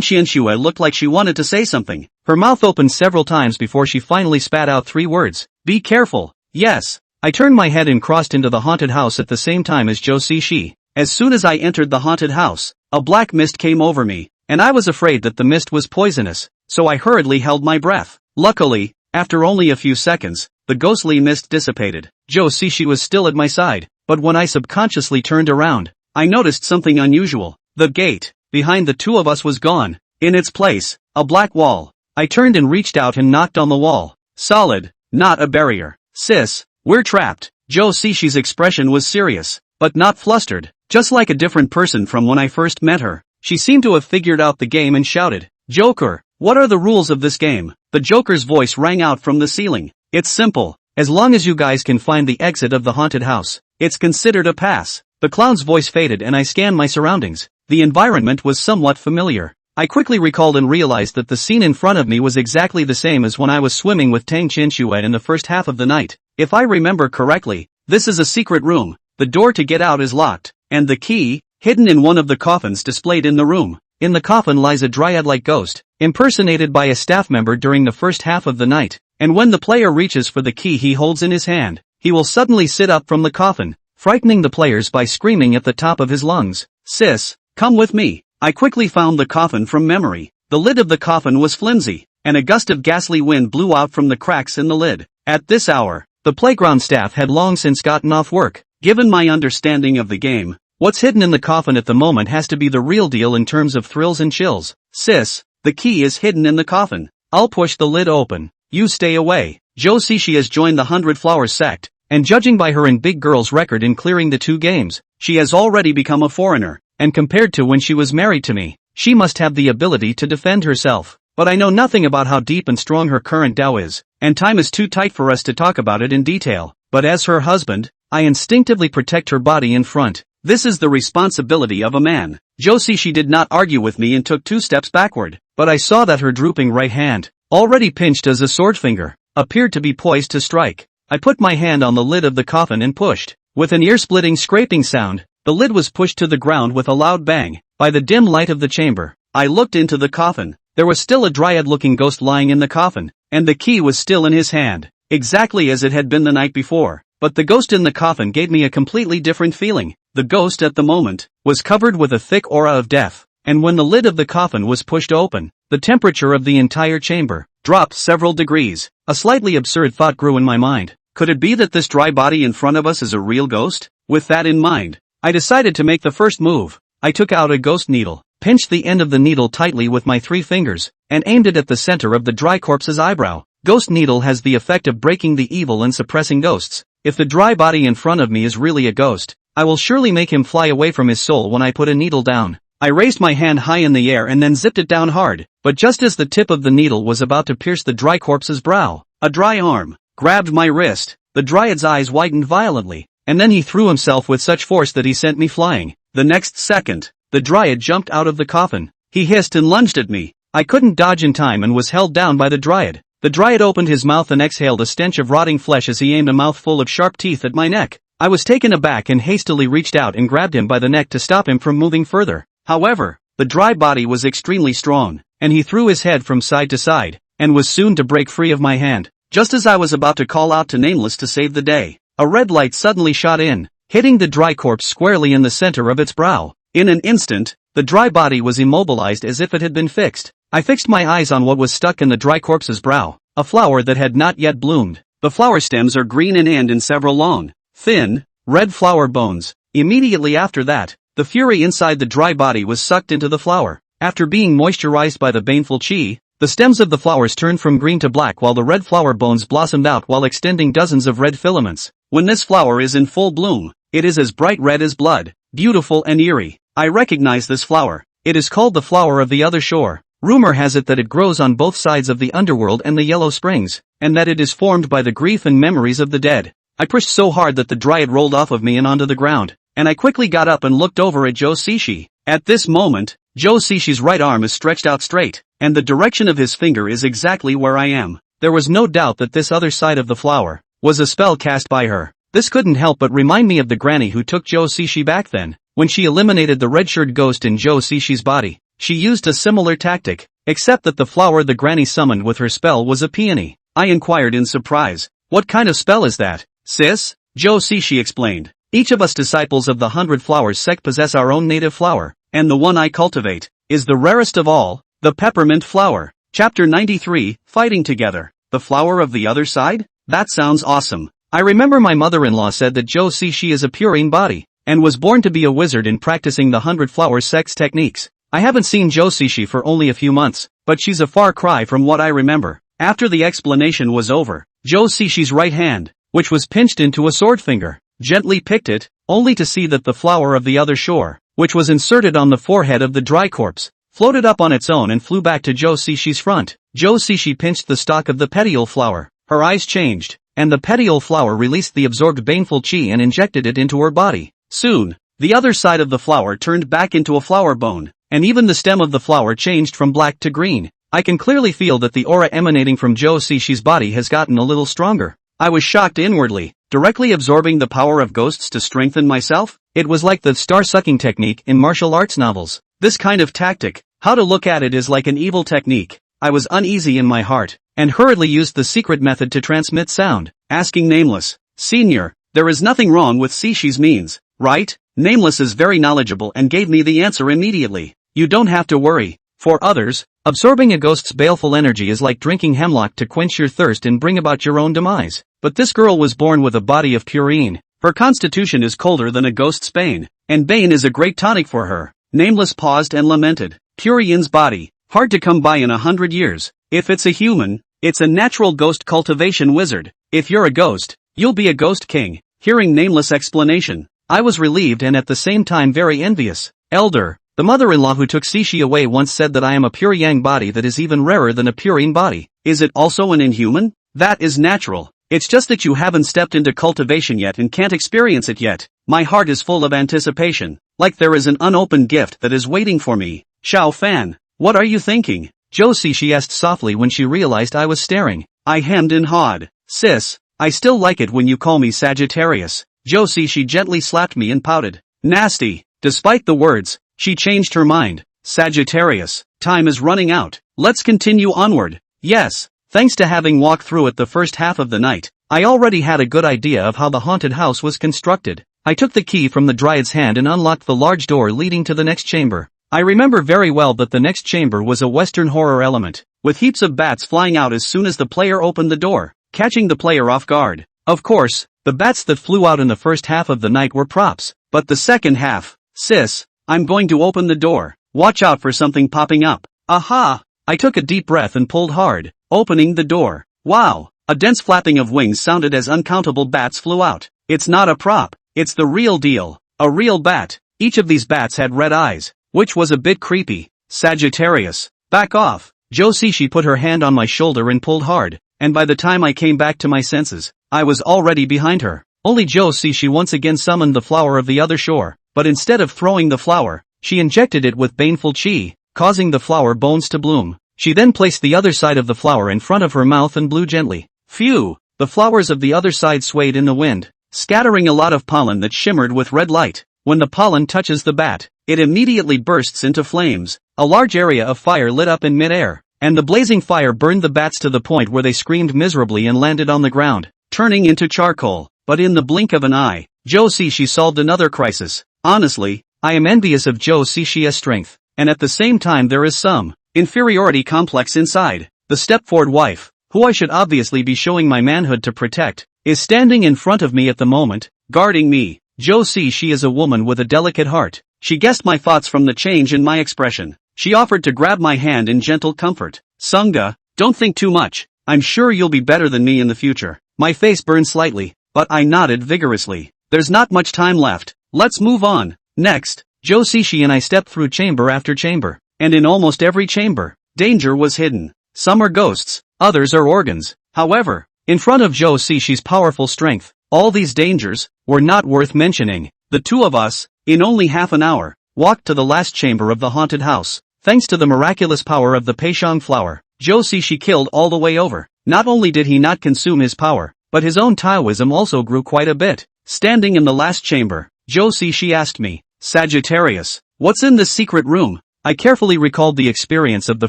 Qianxue looked like she wanted to say something. Her mouth opened several times before she finally spat out 3 words. "Be careful." "Yes." I turned my head and crossed into the haunted house at the same time as Zhou Cixi. As soon as I entered the haunted house, a black mist came over me, and I was afraid that the mist was poisonous, so I hurriedly held my breath. Luckily, after only a few seconds, the ghostly mist dissipated. Zhou Cixi was still at my side, but when I subconsciously turned around, I noticed something unusual. The gate behind the two of us was gone. In its place, a black wall. I turned and reached out and knocked on the wall. Solid, not a barrier. "Sis, we're trapped." Zhou Cixi's expression was serious. but not flustered. Just like a different person from when I first met her. She seemed to have figured out the game and shouted, "Joker, what are the rules of this game?" The Joker's voice rang out from the ceiling. "It's simple. As long as you guys can find the exit of the haunted house, it's considered a pass." The clown's voice faded and I scanned my surroundings. The environment was somewhat familiar. I quickly recalled and realized that the scene in front of me was exactly the same as when I was swimming with Tang Chinxue in the first half of the night. If I remember correctly, this is a secret room. The door to get out is locked, and the key, hidden in one of the coffins displayed in the room. In the coffin lies a dryad-like ghost, impersonated by a staff member during the first half of the night, and when the player reaches for the key he holds in his hand, he will suddenly sit up from the coffin, frightening the players by screaming at the top of his lungs. "Sis, come with me." I quickly found the coffin from memory. The lid of the coffin was flimsy, and a gust of ghastly wind blew out from the cracks in the lid. At this hour, the playground staff had long since gotten off work. Given my understanding of the game, what's hidden in the coffin at the moment has to be the real deal in terms of thrills and chills. "Sis, the key is hidden in the coffin. I'll push the lid open. You stay away." Jo Sishi has joined the 100 Flowers sect, and judging by her and Big Girl's record in clearing the 2 games, she has already become a foreigner. And compared to when she was married to me, she must have the ability to defend herself. But I know nothing about how deep and strong her current Dao is, and time is too tight for us to talk about it in detail. But as her husband, I instinctively protect her body in front. This is the responsibility of a man. Josie she did not argue with me and took 2 steps backward, but I saw that her drooping right hand, already pinched as a sword finger, appeared to be poised to strike. I put my hand on the lid of the coffin and pushed. With an ear-splitting scraping sound, the lid was pushed to the ground with a loud bang. By the dim light of the chamber, I looked into the coffin. There was still a dryad-looking ghost lying in the coffin, and the key was still in his hand, exactly as it had been the night before. But the ghost in the coffin gave me a completely different feeling. The ghost at the moment was covered with a thick aura of death, and when the lid of the coffin was pushed open, the temperature of the entire chamber dropped several degrees. A slightly absurd thought grew in my mind. Could it be that this dry body in front of us is a real ghost? With that in mind, I decided to make the first move. I took out a ghost needle, pinched the end of the needle tightly with my 3 fingers, and aimed it at the center of the dry corpse's eyebrow. Ghost needle has the effect of breaking the evil and suppressing ghosts. If the dry body in front of me is really a ghost, I will surely make him fly away from his soul when I put a needle down. I raised my hand high in the air and then zipped it down hard, but just as the tip of the needle was about to pierce the dry corpse's brow, a dry arm grabbed my wrist. The dryad's eyes widened violently, and then he threw himself with such force that he sent me flying. The next second, the dryad jumped out of the coffin. He hissed and lunged at me. I couldn't dodge in time and was held down by the dryad. The dryad opened his mouth and exhaled a stench of rotting flesh as he aimed a mouthful of sharp teeth at my neck. I was taken aback and hastily reached out and grabbed him by the neck to stop him from moving further. However, the dry body was extremely strong, and he threw his head from side to side, and was soon to break free of my hand. Just as I was about to call out to Nameless to save the day, a red light suddenly shot in, hitting the dry corpse squarely in the center of its brow. In an instant, the dry body was immobilized as if it had been fixed. I fixed my eyes on what was stuck in the dry corpse's brow, a flower that had not yet bloomed. The flower stems are green and end in several long, thin, red flower bones. Immediately after that, the fury inside the dry body was sucked into the flower. After being moisturized by the baneful chi, the stems of the flowers turned from green to black while the red flower bones blossomed out while extending dozens of red filaments. When this flower is in full bloom, it is as bright red as blood, beautiful and eerie. I recognize this flower. It is called the flower of the other shore. Rumor has it that it grows on both sides of the underworld and the Yellow Springs, and that it is formed by the grief and memories of the dead. I pushed so hard that the dryad rolled off of me and onto the ground, and I quickly got up and looked over at Jo Sishi. At this moment, Jo Sishi's right arm is stretched out straight, and the direction of his finger is exactly where I am. There was no doubt that this other side of the flower was a spell cast by her. This couldn't help but remind me of the granny who took Jo Sishi back then. When she eliminated the red-shirted ghost in Jo Sishi's body, she used a similar tactic, except that the flower the granny summoned with her spell was a peony. I inquired in surprise, "What kind of spell is that, sis?" Jo Sishi explained, "Each of us disciples of the 100 Flowers sect possess our own native flower, and the one I cultivate is the rarest of all, the peppermint flower." Chapter 93, Fighting Together. The flower of the other side? That sounds awesome. I remember my mother-in-law said that Jo Sishi is a purine body, and was born to be a wizard in practicing the 100 Flowers sect's techniques. I haven't seen Jo Sishi for only a few months, but she's a far cry from what I remember. After the explanation was over, Jo Sishi's right hand, which was pinched into a sword finger, gently picked it, only to see that the flower of the other shore, which was inserted on the forehead of the dry corpse, floated up on its own and flew back to Joe Sishi's front. Joe Sishi pinched the stalk of the petiole flower, her eyes changed, and the petiole flower released the absorbed baneful chi and injected it into her body. Soon, the other side of the flower turned back into a flower bone, and even the stem of the flower changed from black to green. I can clearly feel that the aura emanating from Joe Sishi's body has gotten a little stronger. I was shocked inwardly, directly absorbing the power of ghosts to strengthen myself. It was like the star-sucking technique in martial arts novels. This kind of tactic, how to look at it, is like an evil technique. I was uneasy in my heart, and hurriedly used the secret method to transmit sound, asking Nameless, "Senior, there is nothing wrong with Sishi's means, right?" Nameless is very knowledgeable and gave me the answer immediately. "You don't have to worry. For others, absorbing a ghost's baleful energy is like drinking hemlock to quench your thirst and bring about your own demise. But this girl was born with a body of purine. Her constitution is colder than a ghost's bane, and bane is a great tonic for her." Nameless paused and lamented. "Purine's body, hard to come by in 100 years. If it's a human, it's a natural ghost cultivation wizard. If you're a ghost, you'll be a ghost king." Hearing Nameless' explanation, I was relieved and at the same time very envious. "Elder, the mother-in-law who took Sishi away once said that I am a pure yang body that is even rarer than a purine body. Is it also an inhuman?" "That is natural. It's just that you haven't stepped into cultivation yet and can't experience it yet." My heart is full of anticipation, like there is an unopened gift that is waiting for me. "Xiao Fan, what are you thinking?" Joe Sishi asked softly when she realized I was staring. I hemmed and hawed. "Sis, I still like it when you call me Sagittarius." Joe Sishi gently slapped me and pouted. "Nasty." Despite the words, she changed her mind. "Sagittarius, time is running out. Let's continue onward." Yes, thanks to having walked through it the first half of the night, I already had a good idea of how the haunted house was constructed. I took the key from the dryad's hand and unlocked the large door leading to the next chamber. I remember very well that the next chamber was a Western horror element, with heaps of bats flying out as soon as the player opened the door, catching the player off guard. Of course, the bats that flew out in the first half of the night were props, but the second half, "Sis, I'm going to open the door. Watch out for something popping up." Aha! I took a deep breath and pulled hard, opening the door. Wow! A dense flapping of wings sounded as uncountable bats flew out. It's not a prop, it's the real deal. A real bat. Each of these bats had red eyes, which was a bit creepy. "Sagittarius, back off." Joe Sishi put her hand on my shoulder and pulled hard, and by the time I came back to my senses, I was already behind her. Only Joe Sishi once again summoned the flower of the other shore, but instead of throwing the flower, she injected it with baneful chi, causing the flower bones to bloom. She then placed the other side of the flower in front of her mouth and blew gently. Phew! The flowers of the other side swayed in the wind, scattering a lot of pollen that shimmered with red light. When the pollen touches the bat, it immediately bursts into flames. A large area of fire lit up in mid-air, and the blazing fire burned the bats to the point where they screamed miserably and landed on the ground, turning into charcoal. But in the blink of an eye, Joe Sishi solved another crisis. Honestly, I am envious of Joe Sishi's strength, and at the same time there is some inferiority complex inside. The step-forward wife, who I should obviously be showing my manhood to protect, is standing in front of me at the moment, guarding me. Joe Sishi is a woman with a delicate heart. She guessed my thoughts from the change in my expression. She offered to grab my hand in gentle comfort. "Sunga, don't think too much. I'm sure you'll be better than me in the future." My face burned slightly, but I nodded vigorously. "There's not much time left. Let's move on." Next, Joe Sishi and I stepped through chamber after chamber, and in almost every chamber, danger was hidden. Some are ghosts, others are organs. However, in front of Joe Sishi's powerful strength, all these dangers were not worth mentioning. The two of us, in only half an hour, walked to the last chamber of the haunted house. Thanks to the miraculous power of the Peishang flower, Joe Sishi killed all the way over. Not only did he not consume his power, but his own Taoism also grew quite a bit. Standing in the last chamber, Joe Sishi asked me, "Sagittarius, what's in this secret room?" I carefully recalled the experience of the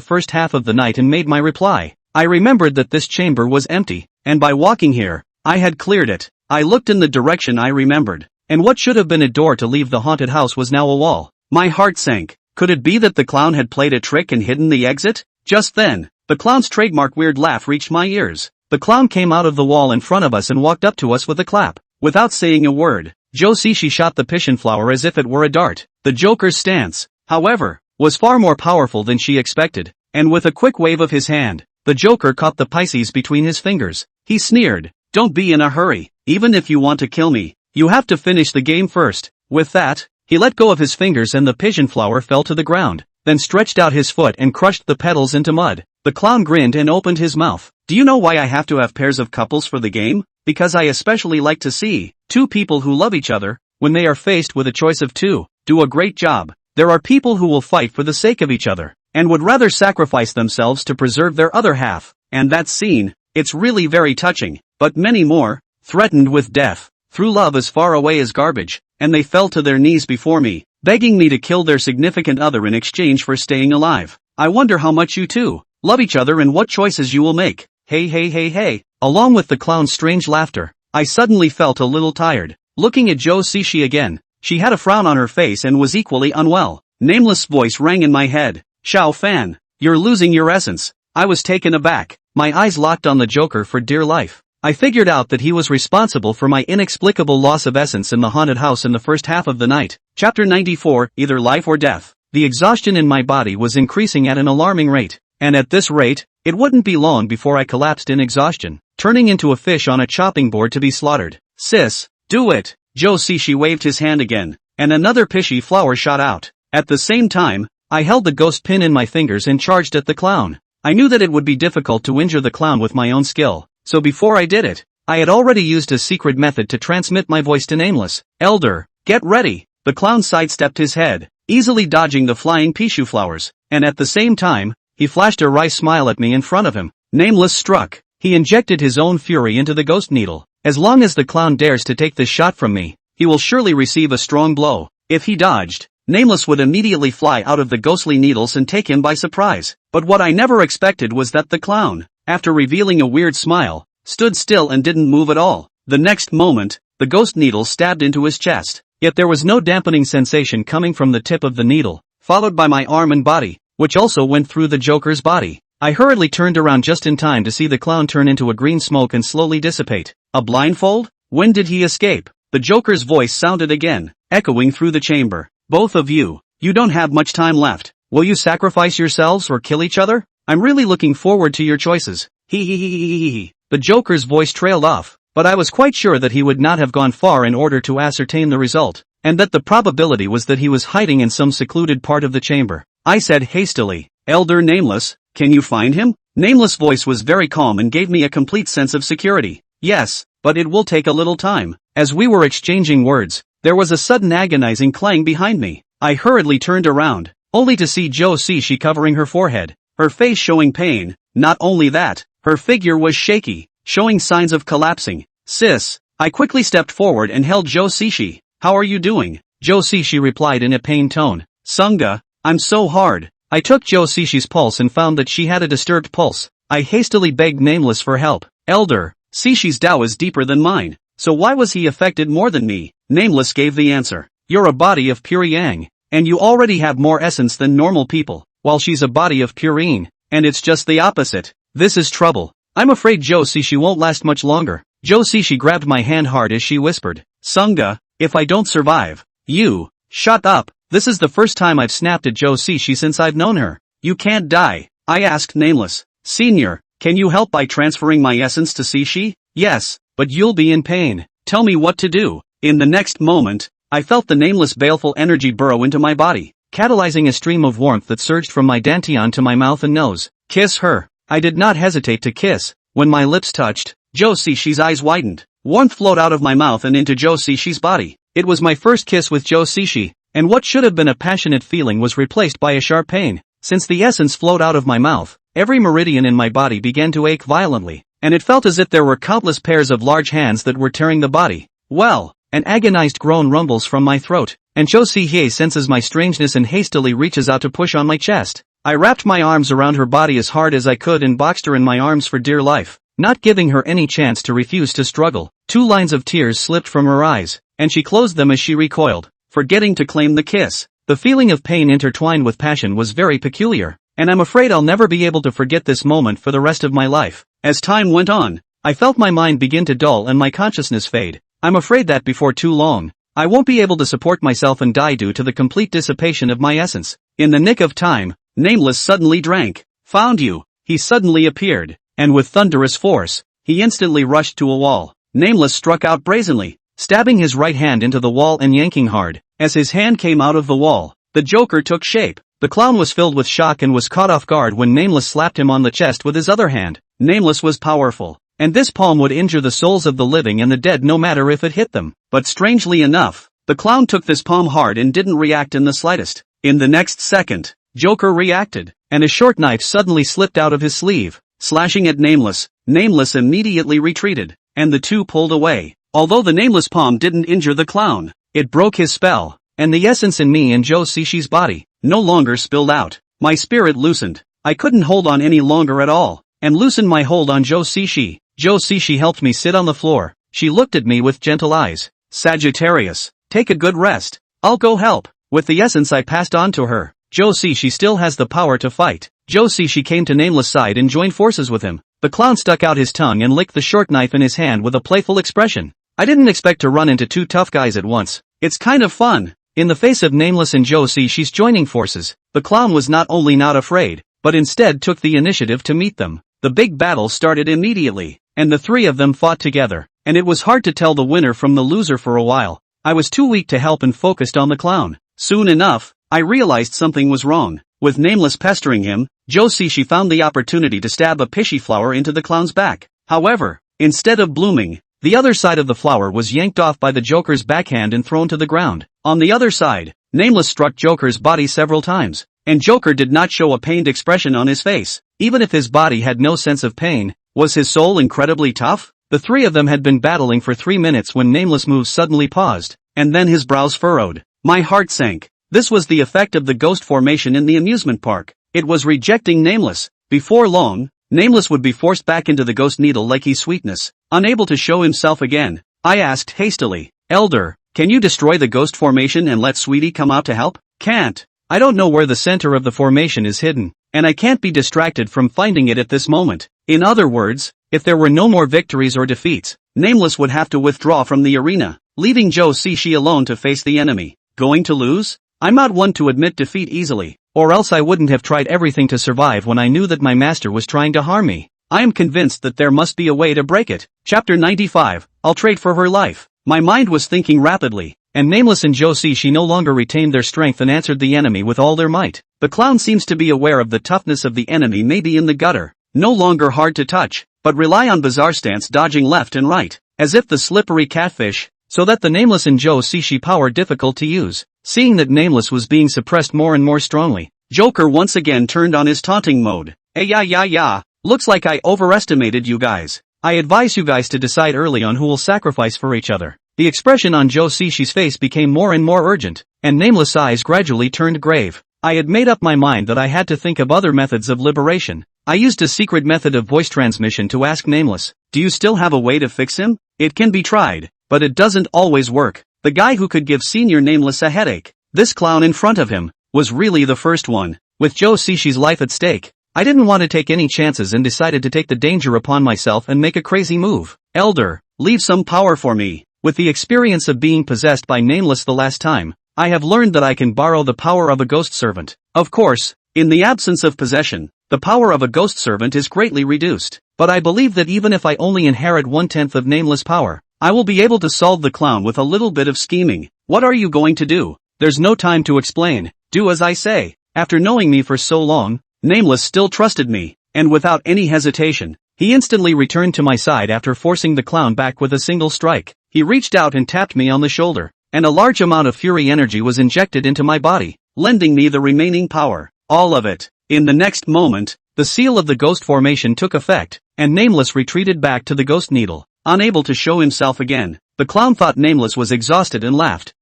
first half of the night and made my reply. I remembered that this chamber was empty, and by walking here, I had cleared it. I looked in the direction I remembered, and what should have been a door to leave the haunted house was now a wall. My heart sank. Could it be that the clown had played a trick and hidden the exit? Just then, the clown's trademark weird laugh reached my ears. The clown came out of the wall in front of us and walked up to us with a clap. Without saying a word, Joe Sishi shot the Pishin flower as if it were a dart. The Joker's stance, however, was far more powerful than she expected, and with a quick wave of his hand, the Joker caught the Pisces between his fingers. He sneered, "Don't be in a hurry. Even if you want to kill me, You have to finish the game first. With that, he let go of his fingers and the pigeon flower fell to the ground, then stretched out his foot and crushed the petals into mud. The clown grinned and opened his mouth. Do you know why I have to have pairs of couples for the game? Because I especially like to see two people who love each other, when they are faced with a choice of two, do a great job. There are people who will fight for the sake of each other, and would rather sacrifice themselves to preserve their other half. And that scene, it's really very touching. But many more, threatened with death, threw love as far away as garbage, and they fell to their knees before me, begging me to kill their significant other in exchange for staying alive. I wonder how much you two love each other and what choices you will make. Hey hey hey hey. Along with the clown's strange laughter, I suddenly felt a little tired. Looking at Joe Sishi again, she had a frown on her face and was equally unwell. Nameless voice rang in my head. Xiao Fan, you're losing your essence. I was taken aback, my eyes locked on the Joker for dear life. I figured out that he was responsible for my inexplicable loss of essence in the haunted house in the first half of the night. Chapter 94, Either Life or Death. The exhaustion in my body was increasing at an alarming rate, and at this rate, it wouldn't be long before I collapsed in exhaustion, turning into a fish on a chopping board to be slaughtered. Sis, do it! Joe Sishi waved his hand again, and another pishy flower shot out. At the same time, I held the ghost pin in my fingers and charged at the clown. I knew that it would be difficult to injure the clown with my own skill. So before I did it, I had already used a secret method to transmit my voice to Nameless. Elder, get ready! The clown sidestepped his head, easily dodging the flying pishu flowers, and at the same time, he flashed a wry smile at me in front of him. Nameless struck. He injected his own fury into the ghost needle. As long as the clown dares to take this shot from me, he will surely receive a strong blow. If he dodged, Nameless would immediately fly out of the ghostly needles and take him by surprise. But what I never expected was that the clown, after revealing a weird smile, stood still and didn't move at all. The next moment, the ghost needle stabbed into his chest. Yet there was no dampening sensation coming from the tip of the needle, followed by my arm and body, which also went through the Joker's body. I hurriedly turned around just in time to see the clown turn into a green smoke and slowly dissipate. A blindfold? When did he escape? The Joker's voice sounded again, echoing through the chamber. Both of you, you don't have much time left. Will you sacrifice yourselves or kill each other? I'm really looking forward to your choices. Hee hee hee hee hee hee. The Joker's voice trailed off, but I was quite sure that he would not have gone far in order to ascertain the result, and that the probability was that he was hiding in some secluded part of the chamber. I said hastily, Elder Nameless, can you find him? Nameless' voice was very calm and gave me a complete sense of security. Yes, but it will take a little time. As we were exchanging words, there was a sudden agonizing clang behind me. I hurriedly turned around, only to see Joe Sishi covering her forehead, her face showing pain. Not only that, her figure was shaky, showing signs of collapsing. Sis, I quickly stepped forward and held Joe Sishi. How are you doing? Joe Sishi replied in a pained tone. Sunga, I'm so hard. I took Joe Sishi's pulse and found that she had a disturbed pulse. I hastily begged Nameless for help. Elder, Sishi's Tao is deeper than mine, so why was he affected more than me? Nameless gave the answer. You're a body of pure yang, and you already have more essence than normal people, while she's a body of pure yin, and it's just the opposite. This is trouble. I'm afraid Joe Sishi won't last much longer. Joe Sishi grabbed my hand hard as she whispered. Sunga, if I don't survive, you, shut up. This is the first time I've snapped at Joe Sishi since I've known her. You can't die. I asked Nameless. Senior, can you help by transferring my essence to Sishi? Yes, but you'll be in pain. Tell me what to do. In the next moment, I felt the Nameless baleful energy burrow into my body, catalyzing a stream of warmth that surged from my dantian to my mouth and nose. Kiss her. I did not hesitate to kiss. When my lips touched, Joe Sishi's eyes widened. Warmth flowed out of my mouth and into Joe Sishi's body. It was my first kiss with Joe Sishi, and what should have been a passionate feeling was replaced by a sharp pain. Since the essence flowed out of my mouth, every meridian in my body began to ache violently, and it felt as if there were countless pairs of large hands that were tearing the body. Well, an agonized groan rumbles from my throat, and Joe Sihi senses my strangeness and hastily reaches out to push on my chest. I wrapped my arms around her body as hard as I could and boxed her in my arms for dear life, not giving her any chance to refuse to struggle. 2 lines of tears slipped from her eyes, and she closed them as she recoiled, forgetting to claim the kiss. The feeling of pain intertwined with passion was very peculiar, and I'm afraid I'll never be able to forget this moment for the rest of my life. As time went on, I felt my mind begin to dull and my consciousness fade. I'm afraid that before too long, I won't be able to support myself and die due to the complete dissipation of my essence. In the nick of time, Nameless suddenly drank. Found you. He suddenly appeared, and with thunderous force, he instantly rushed to a wall. Nameless struck out brazenly, stabbing his right hand into the wall and yanking hard. As his hand came out of the wall, the Joker took shape. The clown was filled with shock and was caught off guard when Nameless slapped him on the chest with his other hand. Nameless was powerful, and this palm would injure the souls of the living and the dead no matter if it hit them. But strangely enough, the clown took this palm hard and didn't react in the slightest. In the next second, Joker reacted, and a short knife suddenly slipped out of his sleeve, slashing at Nameless. Nameless immediately retreated, and the two pulled away. Although the Nameless palm didn't injure the clown, it broke his spell, and the essence in me and Joe Sishi's body no longer spilled out. My spirit loosened. I couldn't hold on any longer at all, and loosened my hold on Joe Sishi. Joe Sishi helped me sit on the floor. She looked at me with gentle eyes. Sagittarius, take a good rest. I'll go help. With the essence I passed on to her. Joe Sishi still has the power to fight. Joe Sishi came to Nameless' side and joined forces with him. The clown stuck out his tongue and licked the short knife in his hand with a playful expression. I didn't expect to run into two tough guys at once. It's kind of fun. In the face of Nameless and Joe Sishi's joining forces, the clown was not only not afraid, but instead took the initiative to meet them. The big battle started immediately, and the three of them fought together, and it was hard to tell the winner from the loser for a while. I was too weak to help and focused on the clown. Soon enough, I realized something was wrong. With Nameless pestering him, Joe Sishi found the opportunity to stab a pishy flower into the clown's back. However, instead of blooming, the other side of the flower was yanked off by the Joker's backhand and thrown to the ground. On the other side, Nameless struck Joker's body several times, and Joker did not show a pained expression on his face. Even if his body had no sense of pain, was his soul incredibly tough? The three of them had been battling for 3 minutes when Nameless' moves suddenly paused, and then his brows furrowed. My heart sank. This was the effect of the ghost formation in the amusement park. It was rejecting Nameless. Before long, Nameless would be forced back into the ghost needle like he's sweetness, unable to show himself again. I asked hastily, Elder, can you destroy the ghost formation and let Sweetie come out to help? Can't. I don't know where the center of the formation is hidden, and I can't be distracted from finding it at this moment. In other words, if there were no more victories or defeats, Nameless would have to withdraw from the arena, leaving Joe Sishi alone to face the enemy. Going to lose? I'm not one to admit defeat easily, or else I wouldn't have tried everything to survive when I knew that my master was trying to harm me. I am convinced that there must be a way to break it. Chapter 95, I'll trade for her life. My mind was thinking rapidly, and Nameless and Joe Sishi no longer retained their strength and answered the enemy with all their might. The clown seems to be aware of the toughness of the enemy, maybe in the gutter, no longer hard to touch, but rely on bizarre stance dodging left and right, as if the slippery catfish, so that the Nameless and Joe Sishi power difficult to use. Seeing that Nameless was being suppressed more and more strongly, Joker once again turned on his taunting mode. Hey yeah, looks like I overestimated you guys. I advise you guys to decide early on who will sacrifice for each other. The expression on Joe Sishi's face became more and more urgent, and Nameless' eyes gradually turned grave. I had made up my mind that I had to think of other methods of liberation. I used a secret method of voice transmission to ask Nameless, do you still have a way to fix him? It can be tried, but it doesn't always work. The guy who could give Senior Nameless a headache, this clown in front of him, was really the first one. With Joe Sishi's life at stake, I didn't want to take any chances and decided to take the danger upon myself and make a crazy move. Elder, leave some power for me. With the experience of being possessed by Nameless the last time, I have learned that I can borrow the power of a ghost servant. Of course, in the absence of possession, the power of a ghost servant is greatly reduced. But I believe that even if I only inherit 1/10 of Nameless power, I will be able to solve the clown with a little bit of scheming. What are you going to do? There's no time to explain. Do as I say. After knowing me for so long, Nameless still trusted me, and without any hesitation, he instantly returned to my side after forcing the clown back with a single strike. He reached out and tapped me on the shoulder, and a large amount of fury energy was injected into my body, lending me the remaining power. All of it. In the next moment, the seal of the ghost formation took effect, and Nameless retreated back to the ghost needle. Unable to show himself again, the clown thought Nameless was exhausted and laughed.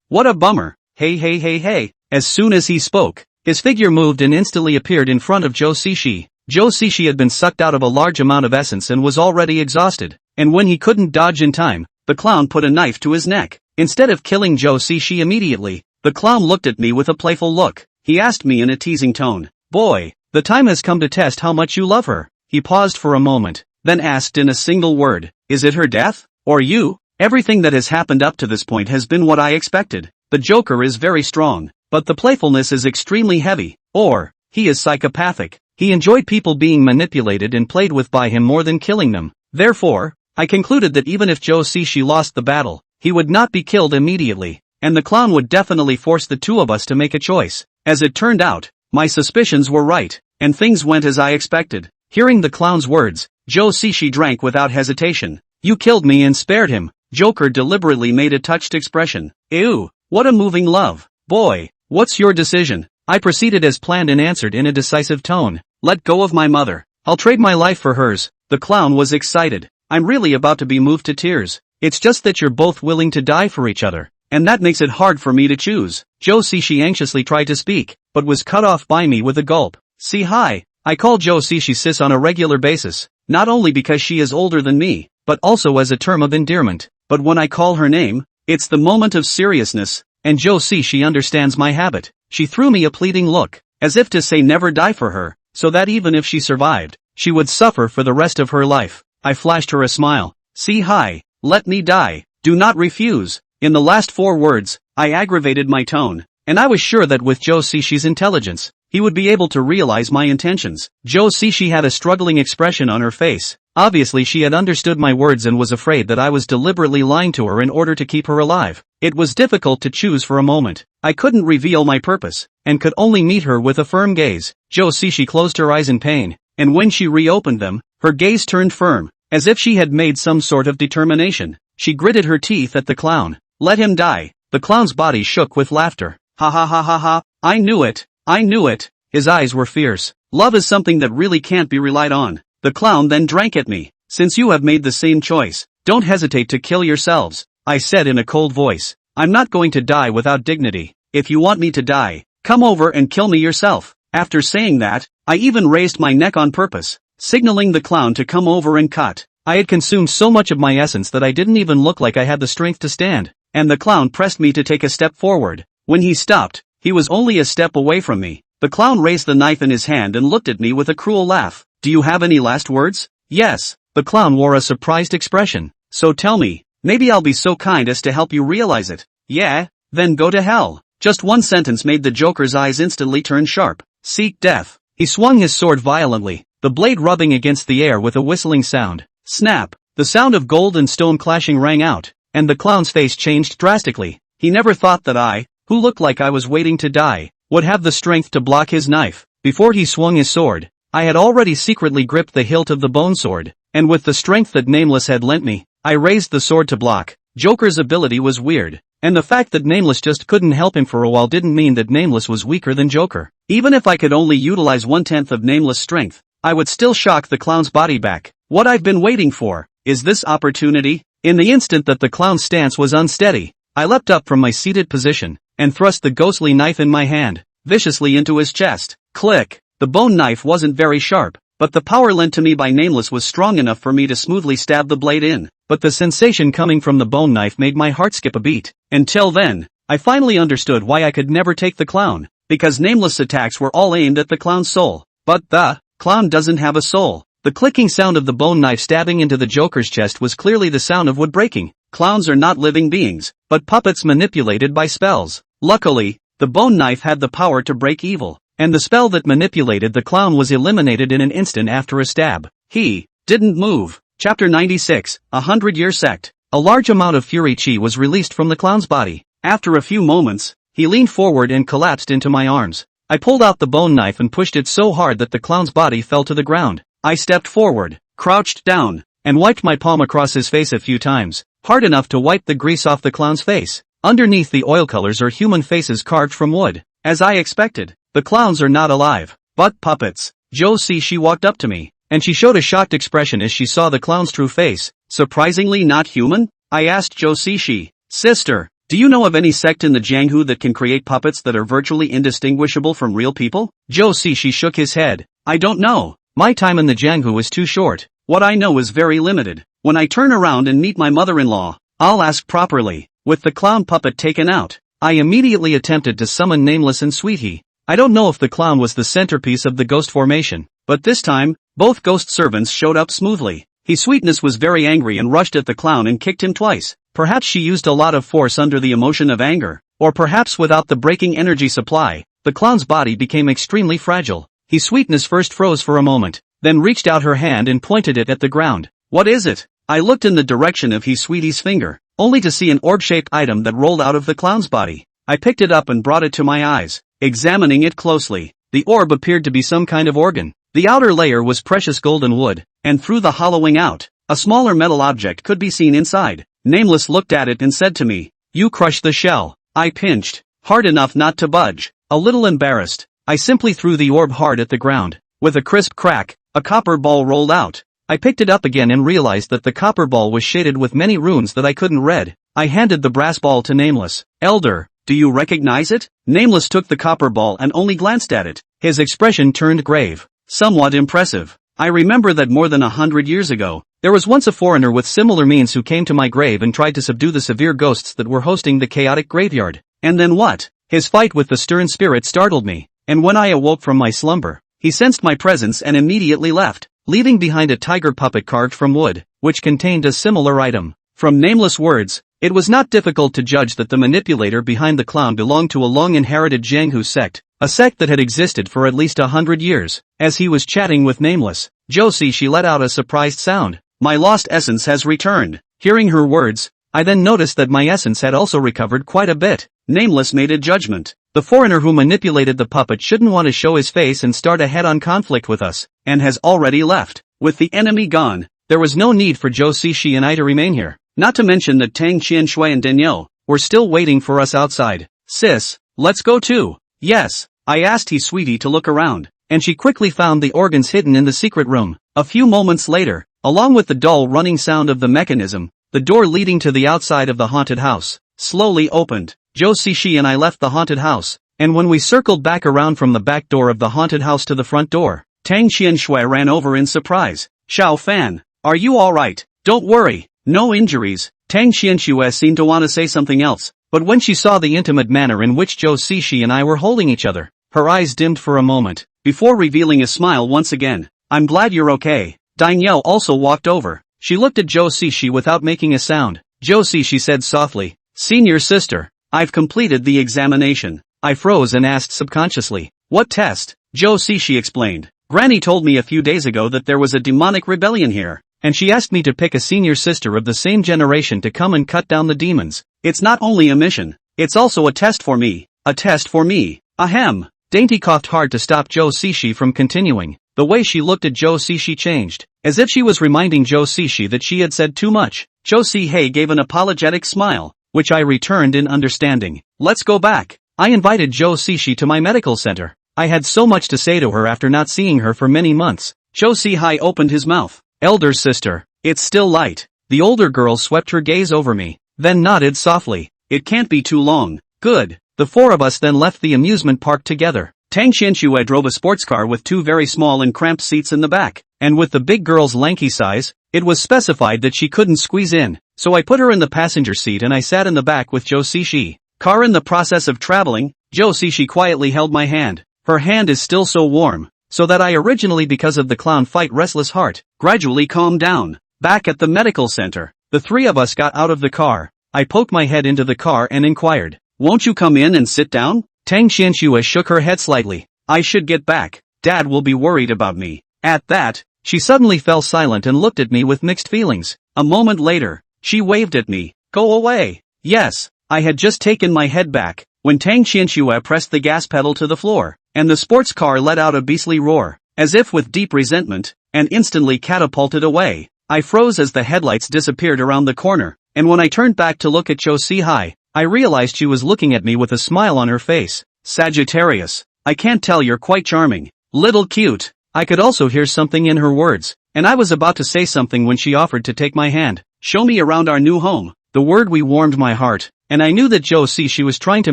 What a bummer. Hey. As soon as he spoke, his figure moved and instantly appeared in front of Joe Sishi. Joe Sishi had been sucked out of a large amount of essence and was already exhausted, and when he couldn't dodge in time, the clown put a knife to his neck. Instead of killing Joe Sishi immediately, the clown looked at me with a playful look. He asked me in a teasing tone, "Boy, the time has come to test how much you love her." He paused for a moment, then asked in a single word, "Is it her death, or you?" Everything that has happened up to this point has been what I expected. The Joker is very strong, but the playfulness is extremely heavy, or, he is psychopathic. He enjoyed people being manipulated and played with by him more than killing them. Therefore, I concluded that even if Joe Sishi lost the battle, he would not be killed immediately, and the clown would definitely force the two of us to make a choice. As it turned out, my suspicions were right, and things went as I expected. Hearing the clown's words, Joe Sishi drank without hesitation. "You killed me and spared him." Joker deliberately made a touched expression. "Ew, what a moving love. Boy, what's your decision?" I proceeded as planned and answered in a decisive tone. "Let go of my mother. I'll trade my life for hers." The clown was excited. "I'm really about to be moved to tears. It's just that you're both willing to die for each other, and that makes it hard for me to choose." Joe Sishi anxiously tried to speak, but was cut off by me with a gulp. "See, hi. I call Joe Sishi sis on a regular basis, not only because she is older than me, but also as a term of endearment. But when I call her name, it's the moment of seriousness, and Joe Sishi understands my habit." She threw me a pleading look, as if to say never die for her, so that even if she survived, she would suffer for the rest of her life. I flashed her a smile. "See, hi, let me die. Do not refuse." In the last 4 words, I aggravated my tone, and I was sure that with Joe Sishi's intelligence, he would be able to realize my intentions. Joe Sishi had a struggling expression on her face. Obviously she had understood my words and was afraid that I was deliberately lying to her in order to keep her alive. It was difficult to choose for a moment. I couldn't reveal my purpose, and could only meet her with a firm gaze. Joe Sishi closed her eyes in pain, and when she reopened them, her gaze turned firm, as if she had made some sort of determination. She gritted her teeth at the clown. "Let him die." The clown's body shook with laughter. "Ha ha ha ha ha, I knew it. I knew it." His eyes were fierce. "Love is something that really can't be relied on." The clown then drank at me. "Since you have made the same choice, don't hesitate to kill yourselves," I said in a cold voice. "I'm not going to die without dignity. If you want me to die, come over and kill me yourself." After saying that, I even raised my neck on purpose, signaling the clown to come over and cut. I had consumed so much of my essence that I didn't even look like I had the strength to stand, and the clown pressed me to take a step forward. When he stopped, he was only a step away from me. The clown raised the knife in his hand and looked at me with a cruel laugh. "Do you have any last words?" "Yes." The clown wore a surprised expression. "So tell me, maybe I'll be so kind as to help you realize it." "Yeah? Then go to hell." Just one sentence made the Joker's eyes instantly turn sharp. "Seek death." He swung his sword violently, the blade rubbing against the air with a whistling sound. Snap! The sound of gold and stone clashing rang out, and the clown's face changed drastically. He never thought that I, who looked like I was waiting to die, would have the strength to block his knife. Before he swung his sword, I had already secretly gripped the hilt of the bone sword, and with the strength that Nameless had lent me, I raised the sword to block. Joker's ability was weird, and the fact that Nameless just couldn't help him for a while didn't mean that Nameless was weaker than Joker. Even if I could only utilize 1/10 of Nameless' strength, I would still shock the clown's body back. What I've been waiting for is this opportunity. In the instant that the clown's stance was unsteady, I leapt up from my seated position, and thrust the ghostly knife in my hand, viciously into his chest. Click! The bone knife wasn't very sharp, but the power lent to me by Nameless was strong enough for me to smoothly stab the blade in. But the sensation coming from the bone knife made my heart skip a beat. Until then, I finally understood why I could never take the clown, because Nameless' attacks were all aimed at the clown's soul. But the clown doesn't have a soul. The clicking sound of the bone knife stabbing into the Joker's chest was clearly the sound of wood breaking. Clowns are not living beings, but puppets manipulated by spells. Luckily, the bone knife had the power to break evil, and the spell that manipulated the clown was eliminated in an instant after a stab. He didn't move. Chapter 96, 100-Year Sect. A large amount of Fury Chi was released from the clown's body. After a few moments, he leaned forward and collapsed into my arms. I pulled out the bone knife and pushed it so hard that the clown's body fell to the ground. I stepped forward, crouched down, and wiped my palm across his face a few times, hard enough to wipe the grease off the clown's face. Underneath the oil colors are human faces carved from wood. As I expected, the clowns are not alive, but puppets. Joe Sishi walked up to me, and she showed a shocked expression as she saw the clown's true face. "Surprisingly not human?" I asked Joe Sishi. "Sister, do you know of any sect in the Jianghu that can create puppets that are virtually indistinguishable from real people?" Joe Sishi shook his head. "I don't know. My time in the Jianghu is too short. What I know is very limited. When I turn around and meet my mother-in-law, I'll ask properly." With the clown puppet taken out, I immediately attempted to summon Nameless and Sweetie. I don't know if the clown was the centerpiece of the ghost formation, but this time, both ghost servants showed up smoothly. Sweetness was very angry and rushed at the clown and kicked him twice. Perhaps she used a lot of force under the emotion of anger, or perhaps without the breaking energy supply, the clown's body became extremely fragile. His sweetness first froze for a moment, then reached out her hand and pointed it at the ground. What is it? I looked in the direction of his sweetie's finger, only to see an orb-shaped item that rolled out of the clown's body. I picked it up and brought it to my eyes. Examining it closely, the orb appeared to be some kind of organ. The outer layer was precious golden wood, and through the hollowing out, a smaller metal object could be seen inside. Nameless looked at it and said to me, "You crushed the shell." I pinched, hard enough not to budge. A little embarrassed, I simply threw the orb hard at the ground. With a crisp crack, a copper ball rolled out. I picked it up again and realized that the copper ball was shaded with many runes that I couldn't read. I handed the brass ball to Nameless. "Elder, do you recognize it?" Nameless took the copper ball and only glanced at it. His expression turned grave, somewhat impressive. I remember that more than 100 years ago, there was once a foreigner with similar means who came to my grave and tried to subdue the severe ghosts that were hosting the chaotic graveyard. And then what? His fight with the stern spirit startled me, and when I awoke from my slumber, he sensed my presence and immediately left, leaving behind a tiger puppet carved from wood, which contained a similar item. From Nameless words, it was not difficult to judge that the manipulator behind the clown belonged to a long-inherited Jianghu sect, a sect that had existed for at least 100 years. As he was chatting with Nameless, she let out a surprised sound. "My lost essence has returned." Hearing her words, I then noticed that my essence had also recovered quite a bit. Nameless made a judgment. The foreigner who manipulated the puppet shouldn't want to show his face and start a head-on conflict with us, and has already left. With the enemy gone, there was no need for Zhou Xixi and I to remain here. Not to mention that Tang Qianshui and Danielle were still waiting for us outside. "Sis, let's go too." "Yes." I asked his sweetie to look around, and she quickly found the organs hidden in the secret room. A few moments later, along with the dull running sound of the mechanism, the door leading to the outside of the haunted house slowly opened. Zhou Xixi and I left the haunted house, and when we circled back around from the back door of the haunted house to the front door, Tang Qianshui ran over in surprise. "Xiao Fan, are you alright?" "Don't worry, no injuries." Tang Qianshui seemed to want to say something else, but when she saw the intimate manner in which Zhou Xixi and I were holding each other, her eyes dimmed for a moment, before revealing a smile once again. "I'm glad you're okay." Danielle also walked over. She looked at Zhou Xixi without making a sound. Zhou Xixi said softly, "Senior sister, I've completed the examination." I froze and asked subconsciously, "What test?" Zhou Xixi explained. "Granny told me a few days ago that there was a demonic rebellion here, and she asked me to pick a senior sister of the same generation to come and cut down the demons. It's not only a mission, it's also a test for me." "A test for me? Ahem." Dainty coughed hard to stop Zhou Xixi from continuing. The way she looked at Zhou Xixi changed, as if she was reminding Zhou Xixi that she had said too much. Zhou Xixi gave an apologetic smile, which I returned in understanding. "Let's go back." I invited Zhou Xixi to my medical center. I had so much to say to her after not seeing her for many months. Zhou Xixi opened his mouth. "Elder sister, it's still light." The older girl swept her gaze over me, then nodded softly. "It can't be too long." "Good." The four of us then left the amusement park together. Tang Qianshui drove a sports car with two very small and cramped seats in the back, and with the big girl's lanky size, it was specified that she couldn't squeeze in, so I put her in the passenger seat and I sat in the back with Zhou Xixi. Car in the process of traveling, Zhou Xixi quietly held my hand. Her hand is still so warm, so that I originally because of the clown fight restless heart, gradually calmed down. Back at the medical center, the three of us got out of the car. I poked my head into the car and inquired, "Won't you come in and sit down?" Tang Qianshui shook her head slightly. "I should get back. Dad will be worried about me." At that, she suddenly fell silent and looked at me with mixed feelings. A moment later, she waved at me. "Go away." Yes, I had just taken my head back, when Tang Qianshui pressed the gas pedal to the floor, and the sports car let out a beastly roar, as if with deep resentment, and instantly catapulted away. I froze as the headlights disappeared around the corner, and when I turned back to look at Zhou Xixi, I realized she was looking at me with a smile on her face. "Sagittarius, I can't tell you're quite charming. Little cute." I could also hear something in her words, and I was about to say something when she offered to take my hand. "Show me around our new home." The word "we" warmed my heart, and I knew that Zhou Xixi was trying to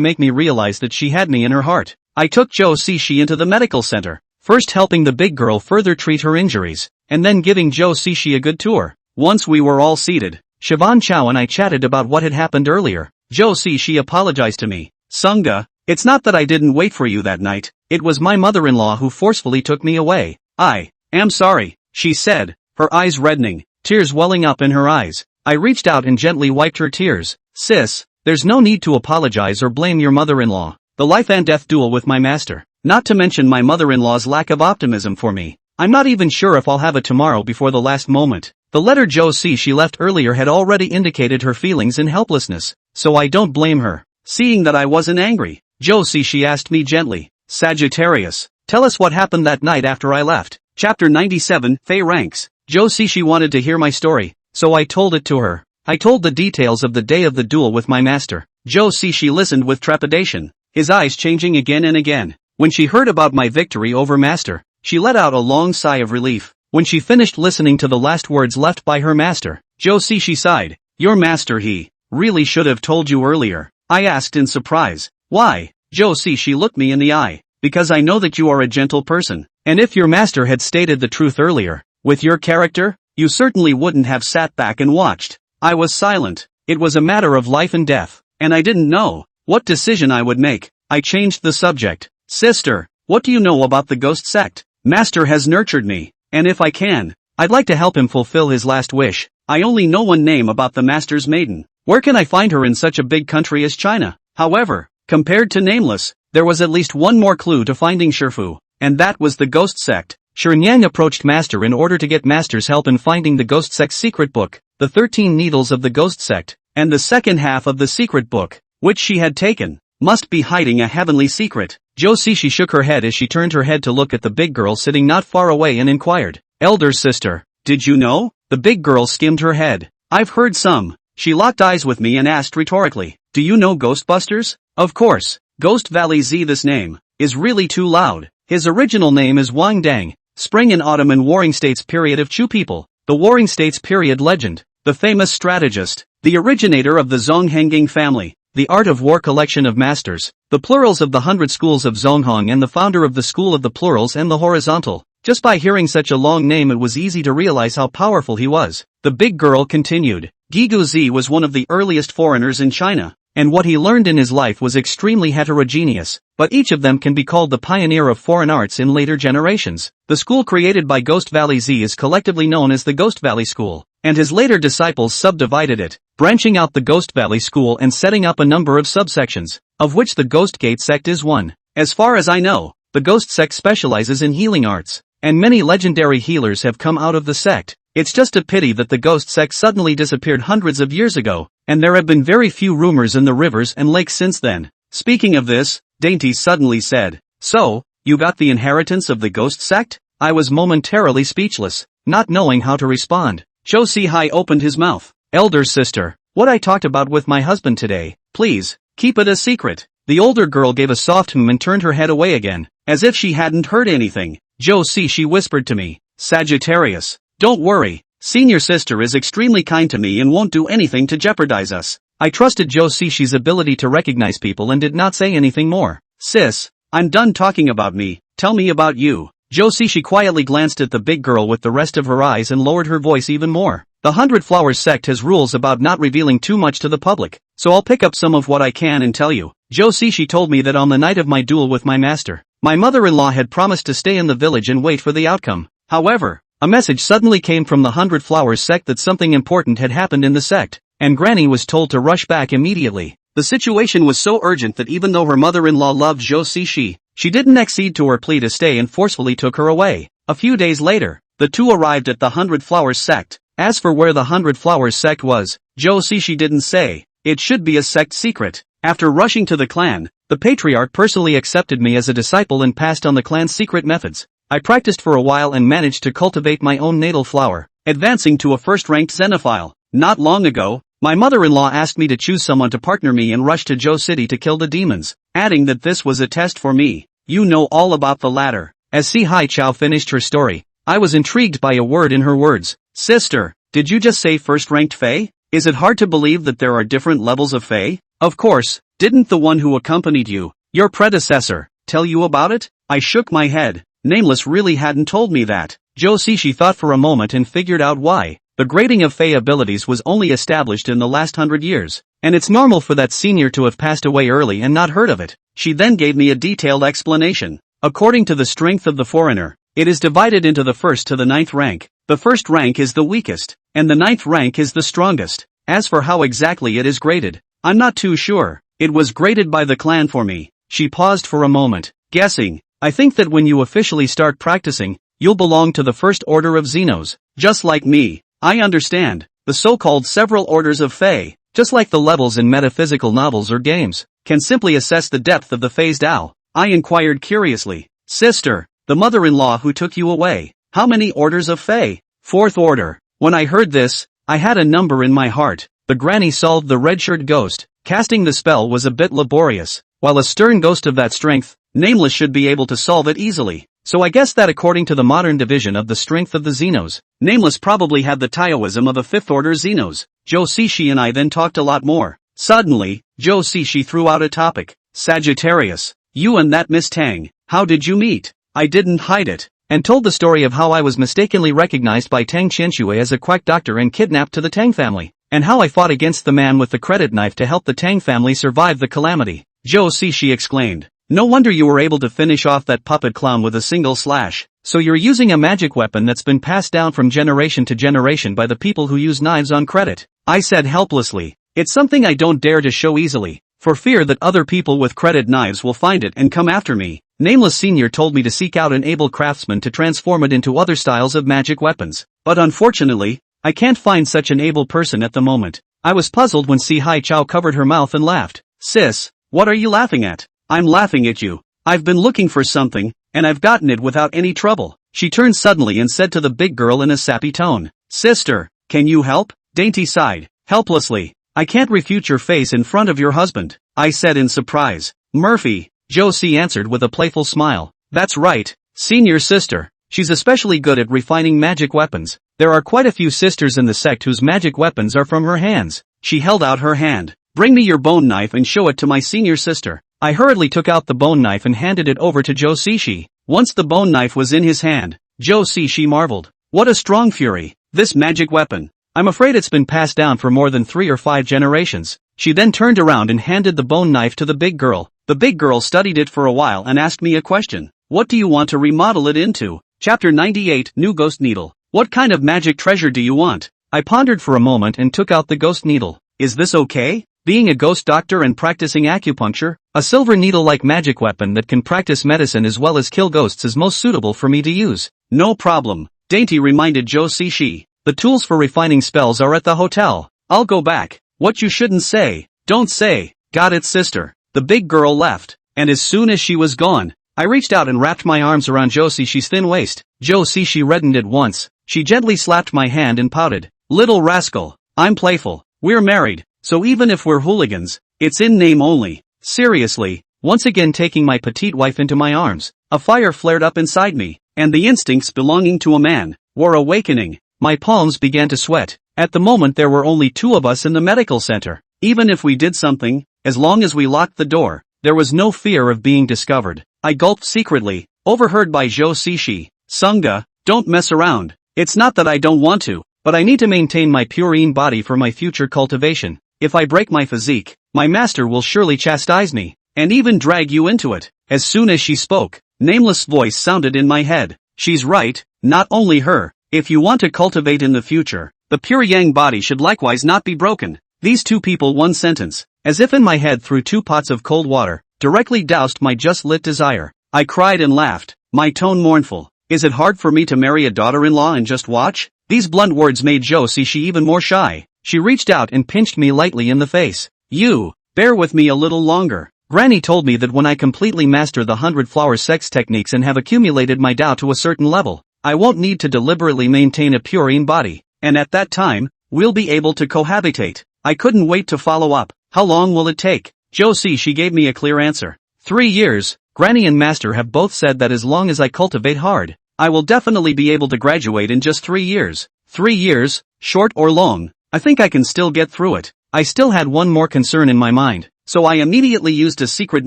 make me realize that she had me in her heart. I took Zhou Xixi into the medical center, first helping the big girl further treat her injuries, and then giving Zhou Xixi a good tour. Once we were all seated, Siobhan Chow and I chatted about what had happened earlier. Zhou Xixi apologized to me. "Sunga, it's not that I didn't wait for you that night, it was my mother-in-law who forcefully took me away." "I am sorry," she said, her eyes reddening, tears welling up in her eyes. I reached out and gently wiped her tears. "Sis, there's no need to apologize or blame your mother-in-law. The life and death duel with my master Not to mention my mother-in-law's lack of optimism for me. I'm not even sure if I'll have it tomorrow before the last moment. The letter Josie she left earlier had already indicated her feelings and helplessness, so I don't blame her. Seeing that I wasn't angry, Josie she asked me gently, Sagittarius, tell us what happened that night after I left. Chapter 97, Fae Ranks. Josie she wanted to hear my story, so I told it to her. I told the details of the day of the duel with my master. Josie she listened with trepidation, his eyes changing again and again. When she heard about my victory over master, she let out a long sigh of relief. When she finished listening to the last words left by her master, Josie she sighed. Your master he really should have told you earlier. I asked in surprise. Why? Josie she looked me in the eye. Because I know that you are a gentle person, and if your master had stated the truth earlier, with your character, you certainly wouldn't have sat back and watched. I was silent. It was a matter of life and death, and I didn't know what decision I would make. I changed the subject. Sister, what do you know about the ghost sect? Master has nurtured me, and if I can, I'd like to help him fulfill his last wish. I only know one name about the master's maiden. Where can I find her in such a big country as China? However, compared to Nameless, there was at least one more clue to finding Shifu, and that was the ghost sect. Shinyang approached Master in order to get Master's help in finding the ghost sect's secret book, the 13 Needles of the Ghost Sect, and the second half of the secret book, which she had taken, must be hiding a heavenly secret. Josie she shook her head as she turned her head to look at the big girl sitting not far away and inquired, Elder sister, did you know? The big girl skimmed her head. I've heard some. She locked eyes with me and asked rhetorically, do you know Ghostbusters? Of course. Ghost Valley Z. This name is really too loud. His original name is Wang Dang. Spring and Autumn and Warring States period of Chu people. The Warring States period legend. The famous strategist. The originator of the Zonghenging family. The Art of War collection of masters, the plurals of the 100 schools of Zonghong and the founder of the School of the Plurals and the Horizontal. Just by hearing such a long name it was easy to realize how powerful he was. The big girl continued. Gigu Zi was one of the earliest foreigners in China, and what he learned in his life was extremely heterogeneous, but each of them can be called the pioneer of foreign arts in later generations. The school created by Ghost Valley Z is collectively known as the Ghost Valley School, and his later disciples subdivided it, branching out the Ghost Valley School and setting up a number of subsections, of which the Ghost Gate sect is one. As far as I know, the Ghost sect specializes in healing arts, and many legendary healers have come out of the sect. It's just a pity that the Ghost sect suddenly disappeared hundreds of years ago, and there have been very few rumors in the rivers and lakes since then. Speaking of this, Dainty suddenly said, so, you got the inheritance of the Ghost sect? I was momentarily speechless, not knowing how to respond. Zhou Sihai opened his mouth. Elder sister, what I talked about with my husband today, please, keep it a secret. The older girl gave a soft and turned her head away again, as if she hadn't heard anything. Josie she whispered to me, Sagittarius, don't worry, senior sister is extremely kind to me and won't do anything to jeopardize us. I trusted Josie's ability to recognize people and did not say anything more. Sis, I'm done talking about me, tell me about you. Josie she quietly glanced at the big girl with the rest of her eyes and lowered her voice even more. The 100 Flowers sect has rules about not revealing too much to the public, so I'll pick up some of what I can and tell you. Josie she told me that on the night of my duel with my master, my mother-in-law had promised to stay in the village and wait for the outcome. However, a message suddenly came from the 100 Flowers sect that something important had happened in the sect, and Granny was told to rush back immediately. The situation was so urgent that even though her mother-in-law loved Josie she didn't accede to her plea to stay and forcefully took her away. A few days later, the two arrived at the 100 Flowers sect. As for where the 100 Flowers sect was, Josie she didn't say. It should be a sect secret. After rushing to the clan, the patriarch personally accepted me as a disciple and passed on the clan's secret methods. I practiced for a while and managed to cultivate my own natal flower, advancing to a first-ranked xenophile. Not long ago, my mother-in-law asked me to choose someone to partner me and rush to Zhou City to kill the demons, adding that this was a test for me. You know all about the latter. As Si Hai Chao finished her story, I was intrigued by a word in her words. Sister, did you just say first-ranked Fae? Is it hard to believe that there are different levels of Fae? Of course, didn't the one who accompanied you, your predecessor, tell you about it? I shook my head. Nameless really hadn't told me that. Josie she thought for a moment and figured out why. The grading of Fae abilities was only established in the last 100 years, and it's normal for that senior to have passed away early and not heard of it. She then gave me a detailed explanation. According to the strength of the foreigner, it is divided into the 1st to the 9th rank. The 1st rank is the weakest, and the 9th rank is the strongest. As for how exactly it is graded, I'm not too sure. It was graded by the clan for me. She paused for a moment, guessing. I think that when you officially start practicing, you'll belong to the first order of Xenos. Just like me, I understand. The so-called several orders of Fae, just like the levels in metaphysical novels or games, can simply assess the depth of the Fae's Tao. I inquired curiously. Sister, the mother-in-law who took you away, how many orders of Fae? Fourth order. When I heard this, I had a number in my heart. The granny solved the red-shirt ghost. Casting the spell was a bit laborious, while a stern ghost of that strength, Nameless, should be able to solve it easily. So I guess that according to the modern division of the strength of the Xenos, Nameless probably had the Taoism of a fifth-order Xenos. Joe Sishi and I then talked a lot more. Suddenly, Joe Sishi threw out a topic. Sagittarius. You and that Miss Tang, how did you meet? I didn't hide it, and told the story of how I was mistakenly recognized by Tang Qianxue as a quack doctor and kidnapped to the Tang family, and how I fought against the man with the credit knife to help the Tang family survive the calamity. Joe Sishi exclaimed. No wonder you were able to finish off that puppet clown with a single slash. So you're using a magic weapon that's been passed down from generation to generation by the people who use knives on credit. I said helplessly. It's something I don't dare to show easily, for fear that other people with credit knives will find it and come after me. Nameless Senior told me to seek out an able craftsman to transform it into other styles of magic weapons. But unfortunately, I can't find such an able person at the moment. I was puzzled when Si Hai Chao covered her mouth and laughed. Sis, what are you laughing at? I'm laughing at you. I've been looking for something, and I've gotten it without any trouble. She turned suddenly and said to the big girl in a sappy tone. Sister, can you help? Dainty sighed, helplessly. I can't refute your face in front of your husband, I said in surprise. Murphy, Josie answered with a playful smile. That's right, senior sister. She's especially good at refining magic weapons. There are quite a few sisters in the sect whose magic weapons are from her hands. She held out her hand. Bring me your bone knife and show it to my senior sister. I hurriedly took out the bone knife and handed it over to Joe Sishi. Once the bone knife was in his hand, Joe Sishi marveled. What a strong fury, this magic weapon. I'm afraid it's been passed down for more than 3 or 5 generations. She then turned around and handed the bone knife to the big girl. The big girl studied it for a while and asked me a question. What do you want to remodel it into? Chapter 98, New Ghost Needle. What kind of magic treasure do you want? I pondered for a moment and took out the ghost needle. Is this okay? Being a ghost doctor and practicing acupuncture, a silver needle-like magic weapon that can practice medicine as well as kill ghosts is most suitable for me to use. No problem, Dainty reminded Joe Sishi. The tools for refining spells are at the hotel. I'll go back. What you shouldn't say, don't say. Got it, sister. The big girl left, and as soon as she was gone, I reached out and wrapped my arms around Joe Sishi's thin waist. Joe Sishi reddened at once. She gently slapped my hand and pouted. Little rascal, I'm playful. We're married. So even if we're hooligans, it's in name only. Seriously, once again taking my petite wife into my arms, a fire flared up inside me, and the instincts belonging to a man were awakening. My palms began to sweat. At the moment there were only 2 of us in the medical center. Even if we did something, as long as we locked the door, there was no fear of being discovered. I gulped secretly, overheard by Joe Sishi. Sunga, don't mess around. It's not that I don't want to, but I need to maintain my purine body for my future cultivation. If I break my physique, my master will surely chastise me, and even drag you into it. As soon as she spoke, Nameless' voice sounded in my head. She's right, not only her. If you want to cultivate in the future, the pure yang body should likewise not be broken. These 2 people, one sentence, as if in my head through 2 pots of cold water, directly doused my just lit desire. I cried and laughed, my tone mournful. Is it hard for me to marry a daughter-in-law and just watch? These blunt words made Joe Sishi even more shy. She reached out and pinched me lightly in the face. You, bear with me a little longer. Granny told me that when I completely master the 100-flower sex techniques and have accumulated my Tao to a certain level, I won't need to deliberately maintain a purine body, and at that time, we'll be able to cohabitate. I couldn't wait to follow up. How long will it take? Josie, she gave me a clear answer. 3 years. Granny and Master have both said that as long as I cultivate hard, I will definitely be able to graduate in just 3 years. 3 years, short or long, I think I can still get through it. I still had one more concern in my mind, so I immediately used a secret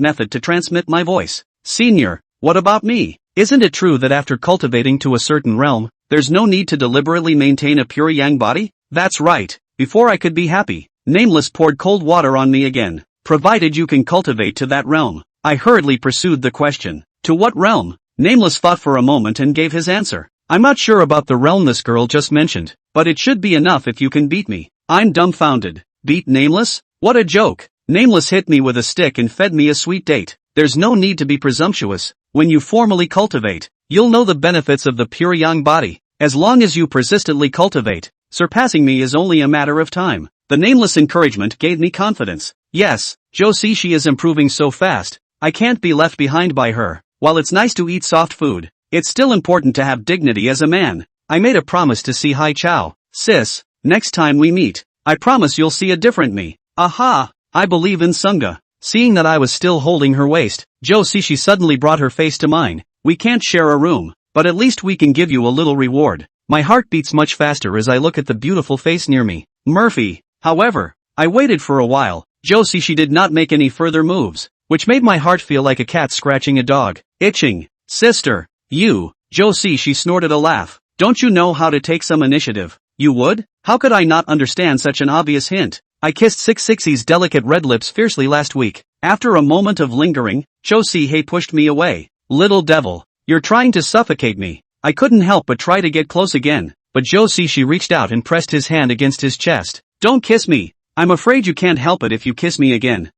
method to transmit my voice. Senior, what about me? Isn't it true that after cultivating to a certain realm, there's no need to deliberately maintain a pure yang body? That's right. Before I could be happy, Nameless poured cold water on me again. Provided you can cultivate to that realm. I hurriedly pursued the question. To what realm? Nameless thought for a moment and gave his answer. I'm not sure about the realm this girl just mentioned, but it should be enough if you can beat me. I'm dumbfounded. Beat Nameless? What a joke. Nameless hit me with a stick and fed me a sweet date. There's no need to be presumptuous. When you formally cultivate, you'll know the benefits of the pure yang body. As long as you persistently cultivate, surpassing me is only a matter of time. The nameless encouragement gave me confidence. Yes, Josie, she is improving so fast. I can't be left behind by her. While it's nice to eat soft food, it's still important to have dignity as a man. I made a promise to see Hai Chow. Sis, next time we meet, I promise you'll see a different me. Aha! I believe in Sunga. Seeing that I was still holding her waist, Josie, she suddenly brought her face to mine. We can't share a room, but at least we can give you a little reward. My heart beats much faster as I look at the beautiful face near me. Murphy. However, I waited for a while. Josie, she did not make any further moves, which made my heart feel like a cat scratching a dog. Itching. Sister. You. Josie, she snorted a laugh. Don't you know how to take some initiative? You would? How could I not understand such an obvious hint? I kissed 660's delicate red lips fiercely last week. After a moment of lingering, Josie Hei pushed me away. Little devil. You're trying to suffocate me. I couldn't help but try to get close again, but Josie, she reached out and pressed his hand against his chest. Don't kiss me. I'm afraid you can't help it if you kiss me again.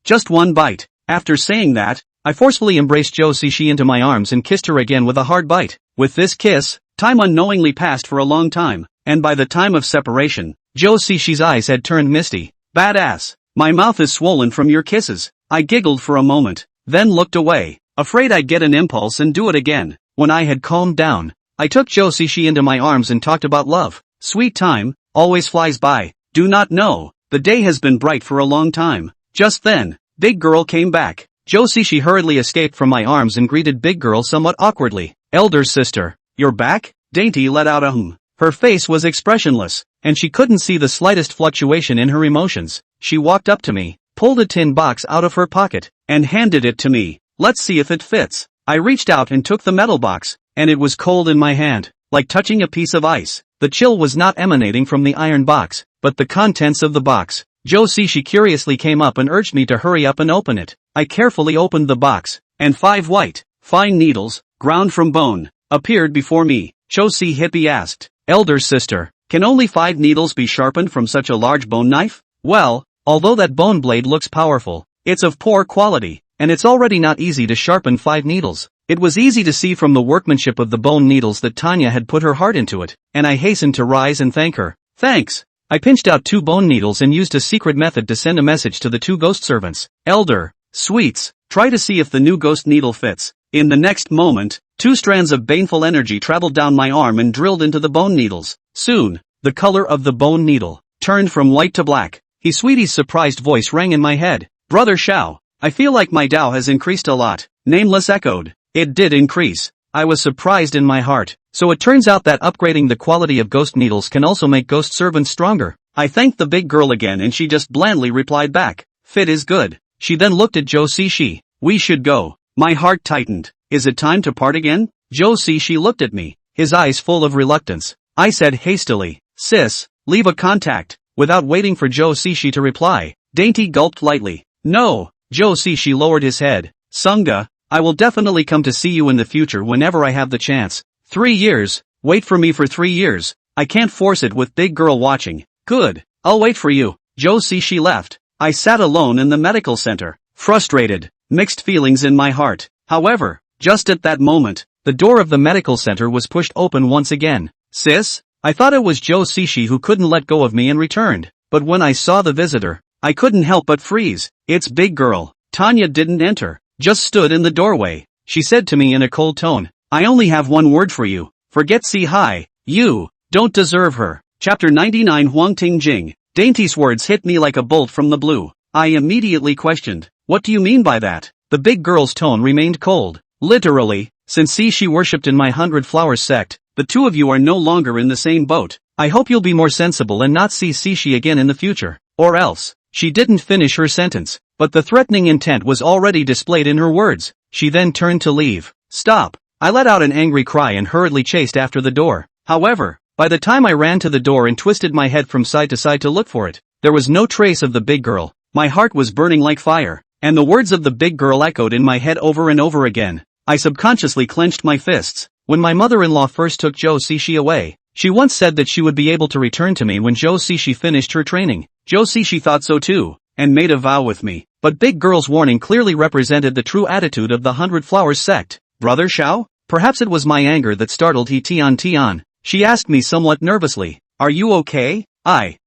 Just one bite. After saying that, I forcefully embraced Josie Shi into my arms and kissed her again with a hard bite. With this kiss, time unknowingly passed for a long time, and by the time of separation, Josie Shi's eyes had turned misty. Badass. My mouth is swollen from your kisses. I giggled for a moment, then looked away, afraid I'd get an impulse and do it again. When I had calmed down, I took Josie Shi into my arms and talked about love. Sweet time, always flies by. Do not know, the day has been bright for a long time. Just then, Big Girl came back. Josie Shi hurriedly escaped from my arms and greeted Big Girl somewhat awkwardly. Elder sister, you're back? Dainty let out a hum. Her face was expressionless, and she couldn't see the slightest fluctuation in her emotions. She walked up to me, pulled a tin box out of her pocket, and handed it to me. Let's see if it fits. I reached out and took the metal box, and it was cold in my hand, like touching a piece of ice. The chill was not emanating from the iron box, but the contents of the box. Josie, she curiously came up and urged me to hurry up and open it. I carefully opened the box, and 5 white, fine needles, ground from bone, appeared before me. Josie Hippie asked, Elder sister, can only 5 needles be sharpened from such a large bone knife? Well, although that bone blade looks powerful, it's of poor quality, and it's already not easy to sharpen 5 needles. It was easy to see from the workmanship of the bone needles that Tanya had put her heart into it, and I hastened to rise and thank her. Thanks. I pinched out 2 bone needles and used a secret method to send a message to the 2 ghost servants. Elder, sweets, try to see if the new ghost needle fits. In the next moment, 2 strands of baneful energy traveled down my arm and drilled into the bone needles. Soon, the color of the bone needle turned from white to black. Sweetie's surprised voice rang in my head. Brother Shao, I feel like my Dao has increased a lot. Nameless echoed. It did increase. I was surprised in my heart. So it turns out that upgrading the quality of ghost needles can also make ghost servants stronger. I thanked the big girl again and she just blandly replied back. Fit is good. She then looked at Josie Shi. We should go. My heart tightened. Is it time to part again? Josie Shi looked at me, his eyes full of reluctance. I said hastily, Sis, leave a contact. Without waiting for Josie Shi to reply, Dainty gulped lightly. No. Josie Shi lowered his head. Sunga, I will definitely come to see you in the future whenever I have the chance. 3 years. Wait for me for 3 years. I can't force it with big girl watching. Good. I'll wait for you. Josie Shi left. I sat alone in the medical center, frustrated, mixed feelings in my heart. However, just at that moment, the door of the medical center was pushed open once again. Sis? I thought it was Josie Shi who couldn't let go of me and returned, but when I saw the visitor, I couldn't help but freeze. It's big girl. Tanya didn't enter, just stood in the doorway. She said to me in a cold tone, I only have one word for you. Forget Si Hai. You don't deserve her. Chapter 99 Huang Ting Jing. Dainty's words hit me like a bolt from the blue. I immediately questioned, what do you mean by that? The big girl's tone remained cold. Literally, since she worshipped in my 100 Flowers sect, the 2 of you are no longer in the same boat. I hope you'll be more sensible and not see Shi again in the future. Or else. She didn't finish her sentence, but the threatening intent was already displayed in her words. She then turned to leave. Stop. I let out an angry cry and hurriedly chased after the door. However, by the time I ran to the door and twisted my head from side to side to look for it, there was no trace of the big girl. My heart was burning like fire, and the words of the big girl echoed in my head over and over again. I subconsciously clenched my fists. When my mother-in-law first took Josie Shi away, she once said that she would be able to return to me when Josie Shi finished her training. Josie Shi thought so too. and made a vow with me. But Big Girl's warning clearly represented the true attitude of the 100 Flowers sect. Brother Xiao? Perhaps it was my anger that startled He Tian Tian. She asked me somewhat nervously, "Are you okay?"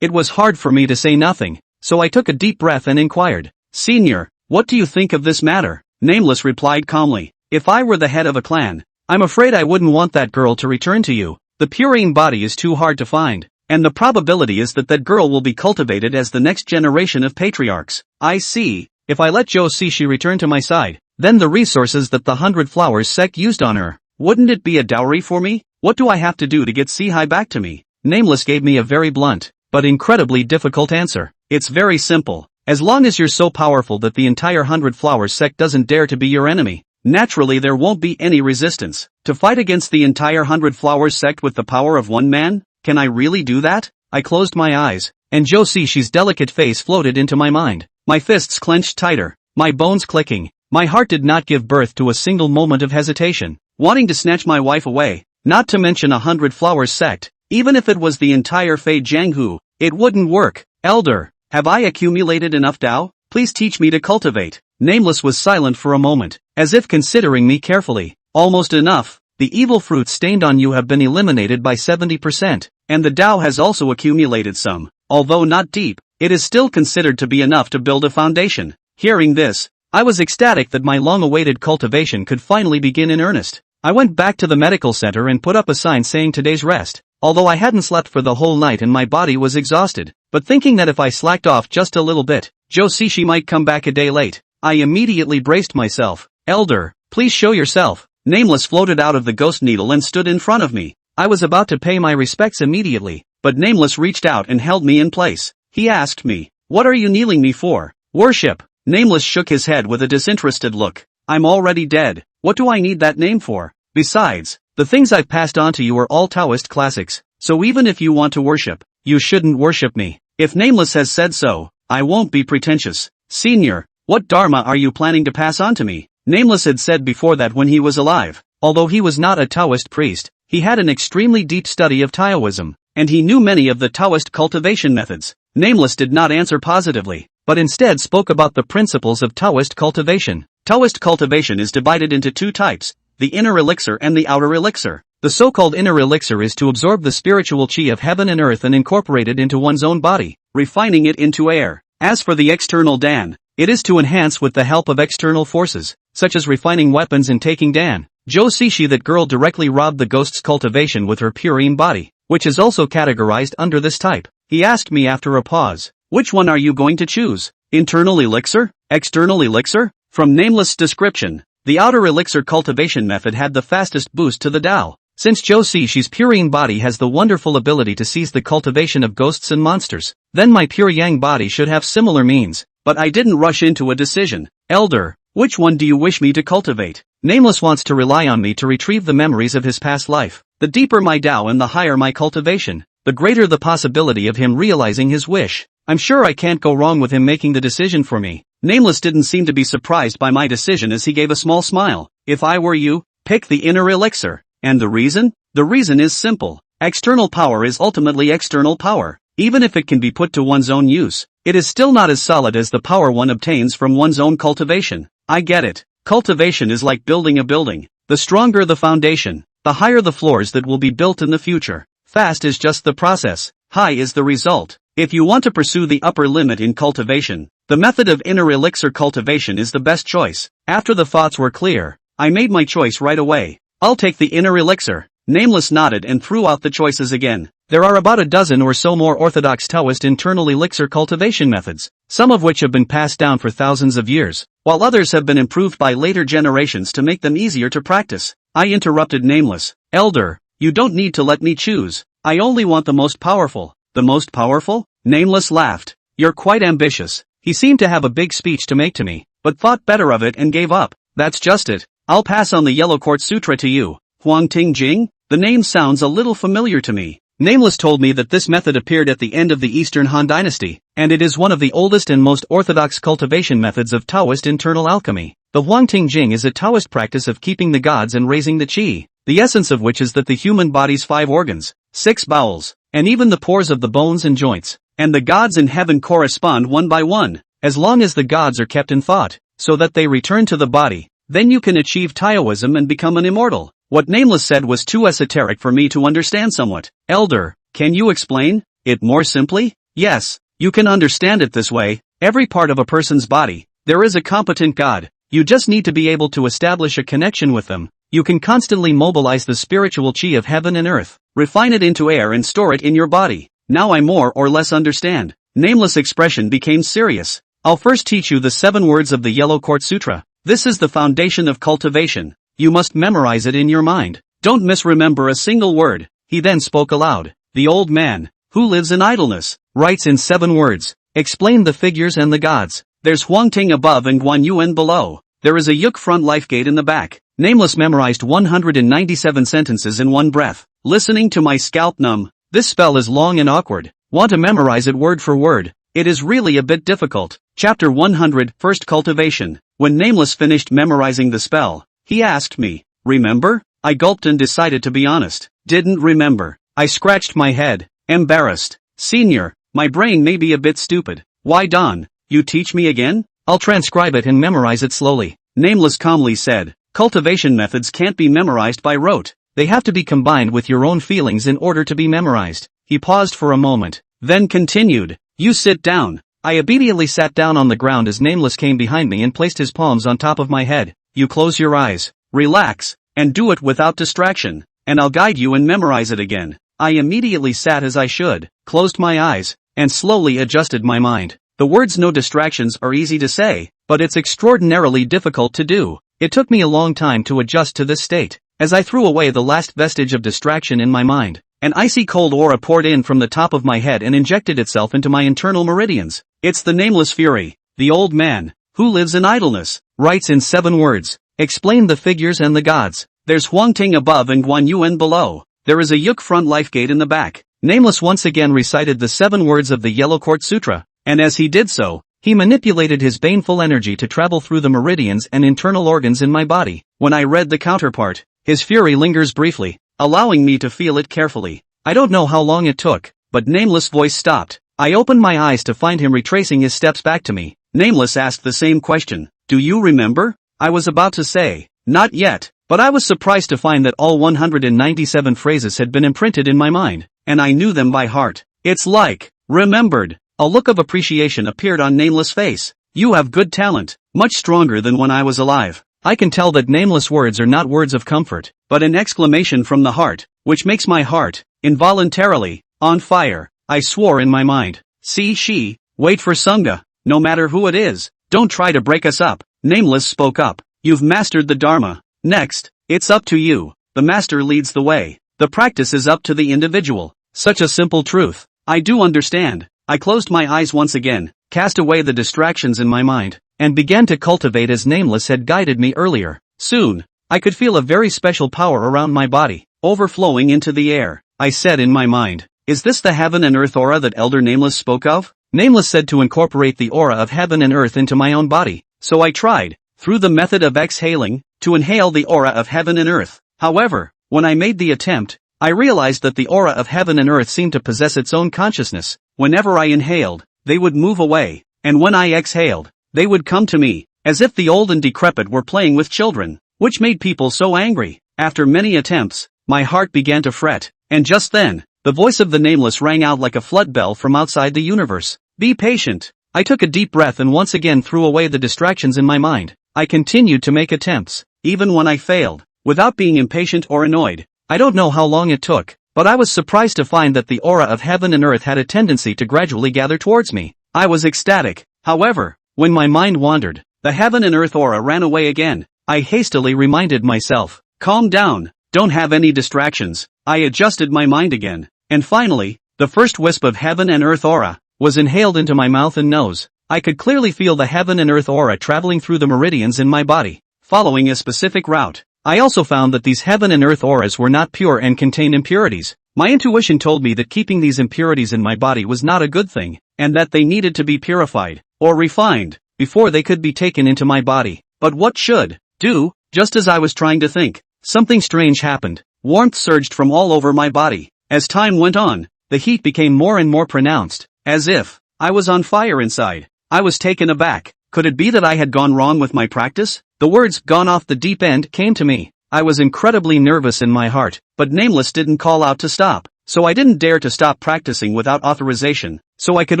It was hard for me to say nothing, so I took a deep breath and inquired, "Senior, what do you think of this matter?" Nameless replied calmly, "If I were the head of a clan, I'm afraid I wouldn't want that girl to return to you. The purine body is too hard to find, and the probability is that that girl will be cultivated as the next generation of patriarchs. I see. If I let Zhou Xixi return to my side, then the resources that the 100 Flowers sect used on her, wouldn't it be a dowry for me? What do I have to do to get Sihai back to me?" Nameless gave me a very blunt, but incredibly difficult answer. "It's very simple. As long as you're so powerful that the entire 100 Flowers sect doesn't dare to be your enemy, naturally there won't be any resistance. To fight against the entire 100 Flowers sect with the power of one man? Can I really do that?" I closed my eyes, and Zhou Xixi's delicate face floated into my mind. My fists clenched tighter, my bones clicking. My heart did not give birth to a single moment of hesitation. Wanting to snatch my wife away, not to mention 100 Flowers sect, even if it was the entire Fei Jianghu, it wouldn't work. "Elder, have I accumulated enough Dao? Please teach me to cultivate." Nameless was silent for a moment, as if considering me carefully. "Almost enough. The evil fruits stained on you have been eliminated by 70%, and the Dao has also accumulated some. Although not deep, it is still considered to be enough to build a foundation." Hearing this, I was ecstatic that my long-awaited cultivation could finally begin in earnest. I went back to the medical center and put up a sign saying today's rest. Although I hadn't slept for the whole night and my body was exhausted, but thinking that if I slacked off just a little bit, Zhou Xixi might come back a day late, I immediately braced myself. "Elder, please show yourself." Nameless floated out of the ghost needle and stood in front of me. I was about to pay my respects immediately, but Nameless reached out and held me in place. He asked me, "What are you kneeling me for?" "Worship." Nameless shook his head with a disinterested look. "I'm already dead. What do I need that name for? Besides, the things I've passed on to you are all Taoist classics, so even if you want to worship, you shouldn't worship me. If Nameless has said so, I won't be pretentious." "Senior, what dharma are you planning to pass on to me?" Nameless had said before that when he was alive, although he was not a Taoist priest, he had an extremely deep study of Taoism, and he knew many of the Taoist cultivation methods. Nameless did not answer positively, but instead spoke about the principles of Taoist cultivation. Taoist cultivation is divided into two types, the inner elixir and the outer elixir. The so-called inner elixir is to absorb the spiritual qi of heaven and earth and incorporate it into one's own body, refining it into air. As for the external dan, it is to enhance with the help of external forces, such as refining weapons and taking dan. Zhou Xixi, that girl, directly robbed the ghost's cultivation with her purine body, which is also categorized under this type. He asked me after a pause, "Which one are you going to choose? Internal elixir? External elixir?" From Nameless' description, the outer elixir cultivation method had the fastest boost to the Tao. Since Zhou Xixi's purine body has the wonderful ability to seize the cultivation of ghosts and monsters, then my pure yang body should have similar means, but I didn't rush into a decision. "Elder, which one do you wish me to cultivate?" Nameless wants to rely on me to retrieve the memories of his past life. The deeper my Tao and the higher my cultivation, the greater the possibility of him realizing his wish. I'm sure I can't go wrong with him making the decision for me. Nameless didn't seem to be surprised by my decision as he gave a small smile. "If I were you, pick the inner elixir. And the reason? The reason is simple. External power is ultimately external power. Even if it can be put to one's own use, it is still not as solid as the power one obtains from one's own cultivation." I get it. Cultivation is like building a building. The stronger the foundation, the higher the floors that will be built in the future. Fast is just the process, high is the result. If you want to pursue the upper limit in cultivation, the method of inner elixir cultivation is the best choice. After the thoughts were clear, I made my choice right away. "I'll take the inner elixir." Nameless nodded and threw out the choices again. There are about a dozen or so more orthodox Taoist internal elixir cultivation methods, some of which have been passed down for thousands of years, while others have been improved by later generations to make them easier to practice. I interrupted Nameless. "Elder, you don't need to let me choose. I only want the most powerful." "The most powerful?" Nameless laughed. "You're quite ambitious." He seemed to have a big speech to make to me, but thought better of it and gave up. "That's just it. I'll pass on the Yellow Quartz Sutra to you." Huang Ting Jing? The name sounds a little familiar to me. Nameless told me that this method appeared at the end of the Eastern Han Dynasty, and it is one of the oldest and most orthodox cultivation methods of Taoist internal alchemy. The Huang Ting Jing is a Taoist practice of keeping the gods and raising the qi, the essence of which is that the human body's 5 organs, 6 bowels, and even the pores of the bones and joints, and the gods in heaven correspond one by one. as long as the gods are kept in thought, so that they return to the body, then you can achieve Taoism and become an immortal. What Nameless said was too esoteric for me to understand somewhat. Elder, can you explain it more simply? Yes, you can understand it this way. Every part of a person's body, there is a competent god. You just need to be able to establish a connection with them. You can constantly mobilize the spiritual chi of heaven and earth, refine it into air and store it in your body. Now I more or less understand. Nameless' expression became serious. I'll first teach you the 7 words of the Yellow Court Sutra. This is the foundation of cultivation. You must memorize it in your mind. Don't misremember a single word. He then spoke aloud. The old man, who lives in idleness, writes in 7 words. Explain the figures and the gods. There's Huangting above and Guan Yuan below. There is a Yuk front life gate in the back. Nameless memorized 197 sentences in one breath. Listening to my scalp numb. This spell is long and awkward. Want to memorize it word for word? It is really a bit difficult. Chapter 100, First Cultivation. When Nameless finished memorizing the spell, he asked me, remember? I gulped and decided to be honest. Didn't remember. I scratched my head, embarrassed. Senior, my brain may be a bit stupid. Why Don? You teach me again? I'll transcribe it and memorize it slowly. Nameless calmly said, cultivation methods can't be memorized by rote. They have to be combined with your own feelings in order to be memorized. He paused for a moment, then continued, you sit down. I obediently sat down on the ground as Nameless came behind me and placed his palms on top of my head. You close your eyes, relax, and do it without distraction, and I'll guide you and memorize it again. I immediately sat as I should, closed my eyes, and slowly adjusted my mind. The words no distractions are easy to say, but it's extraordinarily difficult to do. It took me a long time to adjust to this state. As I threw away the last vestige of distraction in my mind, an icy cold aura poured in from the top of my head and injected itself into my internal meridians. It's the Nameless Fury. The old man, who lives in idleness, writes in 7 words. Explain the figures and the gods. There's Huangting above and Guan Yuan below. There is a Yuk front life gate in the back. Nameless once again recited the 7 words of the Yellow Court Sutra, and as he did so, he manipulated his baneful energy to travel through the meridians and internal organs in my body. When I read the counterpart, his fury lingers briefly, allowing me to feel it carefully. I don't know how long it took, but Nameless' voice stopped. I opened my eyes to find him retracing his steps back to me. Nameless asked the same question. Do you remember? I was about to say, not yet, but I was surprised to find that all 197 phrases had been imprinted in my mind, and I knew them by heart. It's like, remembered. A look of appreciation appeared on Nameless' face. You have good talent, much stronger than when I was alive. I can tell that Nameless' words are not words of comfort, but an exclamation from the heart, which makes my heart, involuntarily, on fire. I swore in my mind. See, wait for Sangha. No matter who it is, don't try to break us up. Nameless spoke up. You've mastered the Dharma. Next, it's up to you. The master leads the way. The practice is up to the individual. Such a simple truth. I do understand. I closed my eyes once again, cast away the distractions in my mind, and began to cultivate as Nameless had guided me earlier. Soon, I could feel a very special power around my body, overflowing into the air. I said in my mind, is this the heaven and earth aura that Elder Nameless spoke of? Nameless said to incorporate the aura of heaven and earth into my own body, so I tried, through the method of exhaling, to inhale the aura of heaven and earth. However, when I made the attempt, I realized that the aura of heaven and earth seemed to possess its own consciousness. Whenever I inhaled, they would move away, and when I exhaled, they would come to me, as if the old and decrepit were playing with children, which made people so angry. After many attempts, my heart began to fret, and just then, the voice of the Nameless rang out like a flood bell from outside the universe. Be patient. I took a deep breath and once again threw away the distractions in my mind. I continued to make attempts, even when I failed, without being impatient or annoyed. I don't know how long it took, but I was surprised to find that the aura of heaven and earth had a tendency to gradually gather towards me. I was ecstatic. However, when my mind wandered, the heaven and earth aura ran away again. I hastily reminded myself, calm down, don't have any distractions. I adjusted my mind again, and finally, the first wisp of heaven and earth aura was inhaled into my mouth and nose. I could clearly feel the heaven and earth aura traveling through the meridians in my body, following a specific route. I also found that these heaven and earth auras were not pure and contained impurities. My intuition told me that keeping these impurities in my body was not a good thing, and that they needed to be purified, or refined, before they could be taken into my body. But what should do? Just as I was trying to think, something strange happened. Warmth surged from all over my body. As time went on, the heat became more and more pronounced, as if I was on fire inside. I was taken aback. Could it be that I had gone wrong with my practice? The words, "gone off the deep end," came to me. I was incredibly nervous in my heart, but Nameless didn't call out to stop, so I didn't dare to stop practicing without authorization, so I could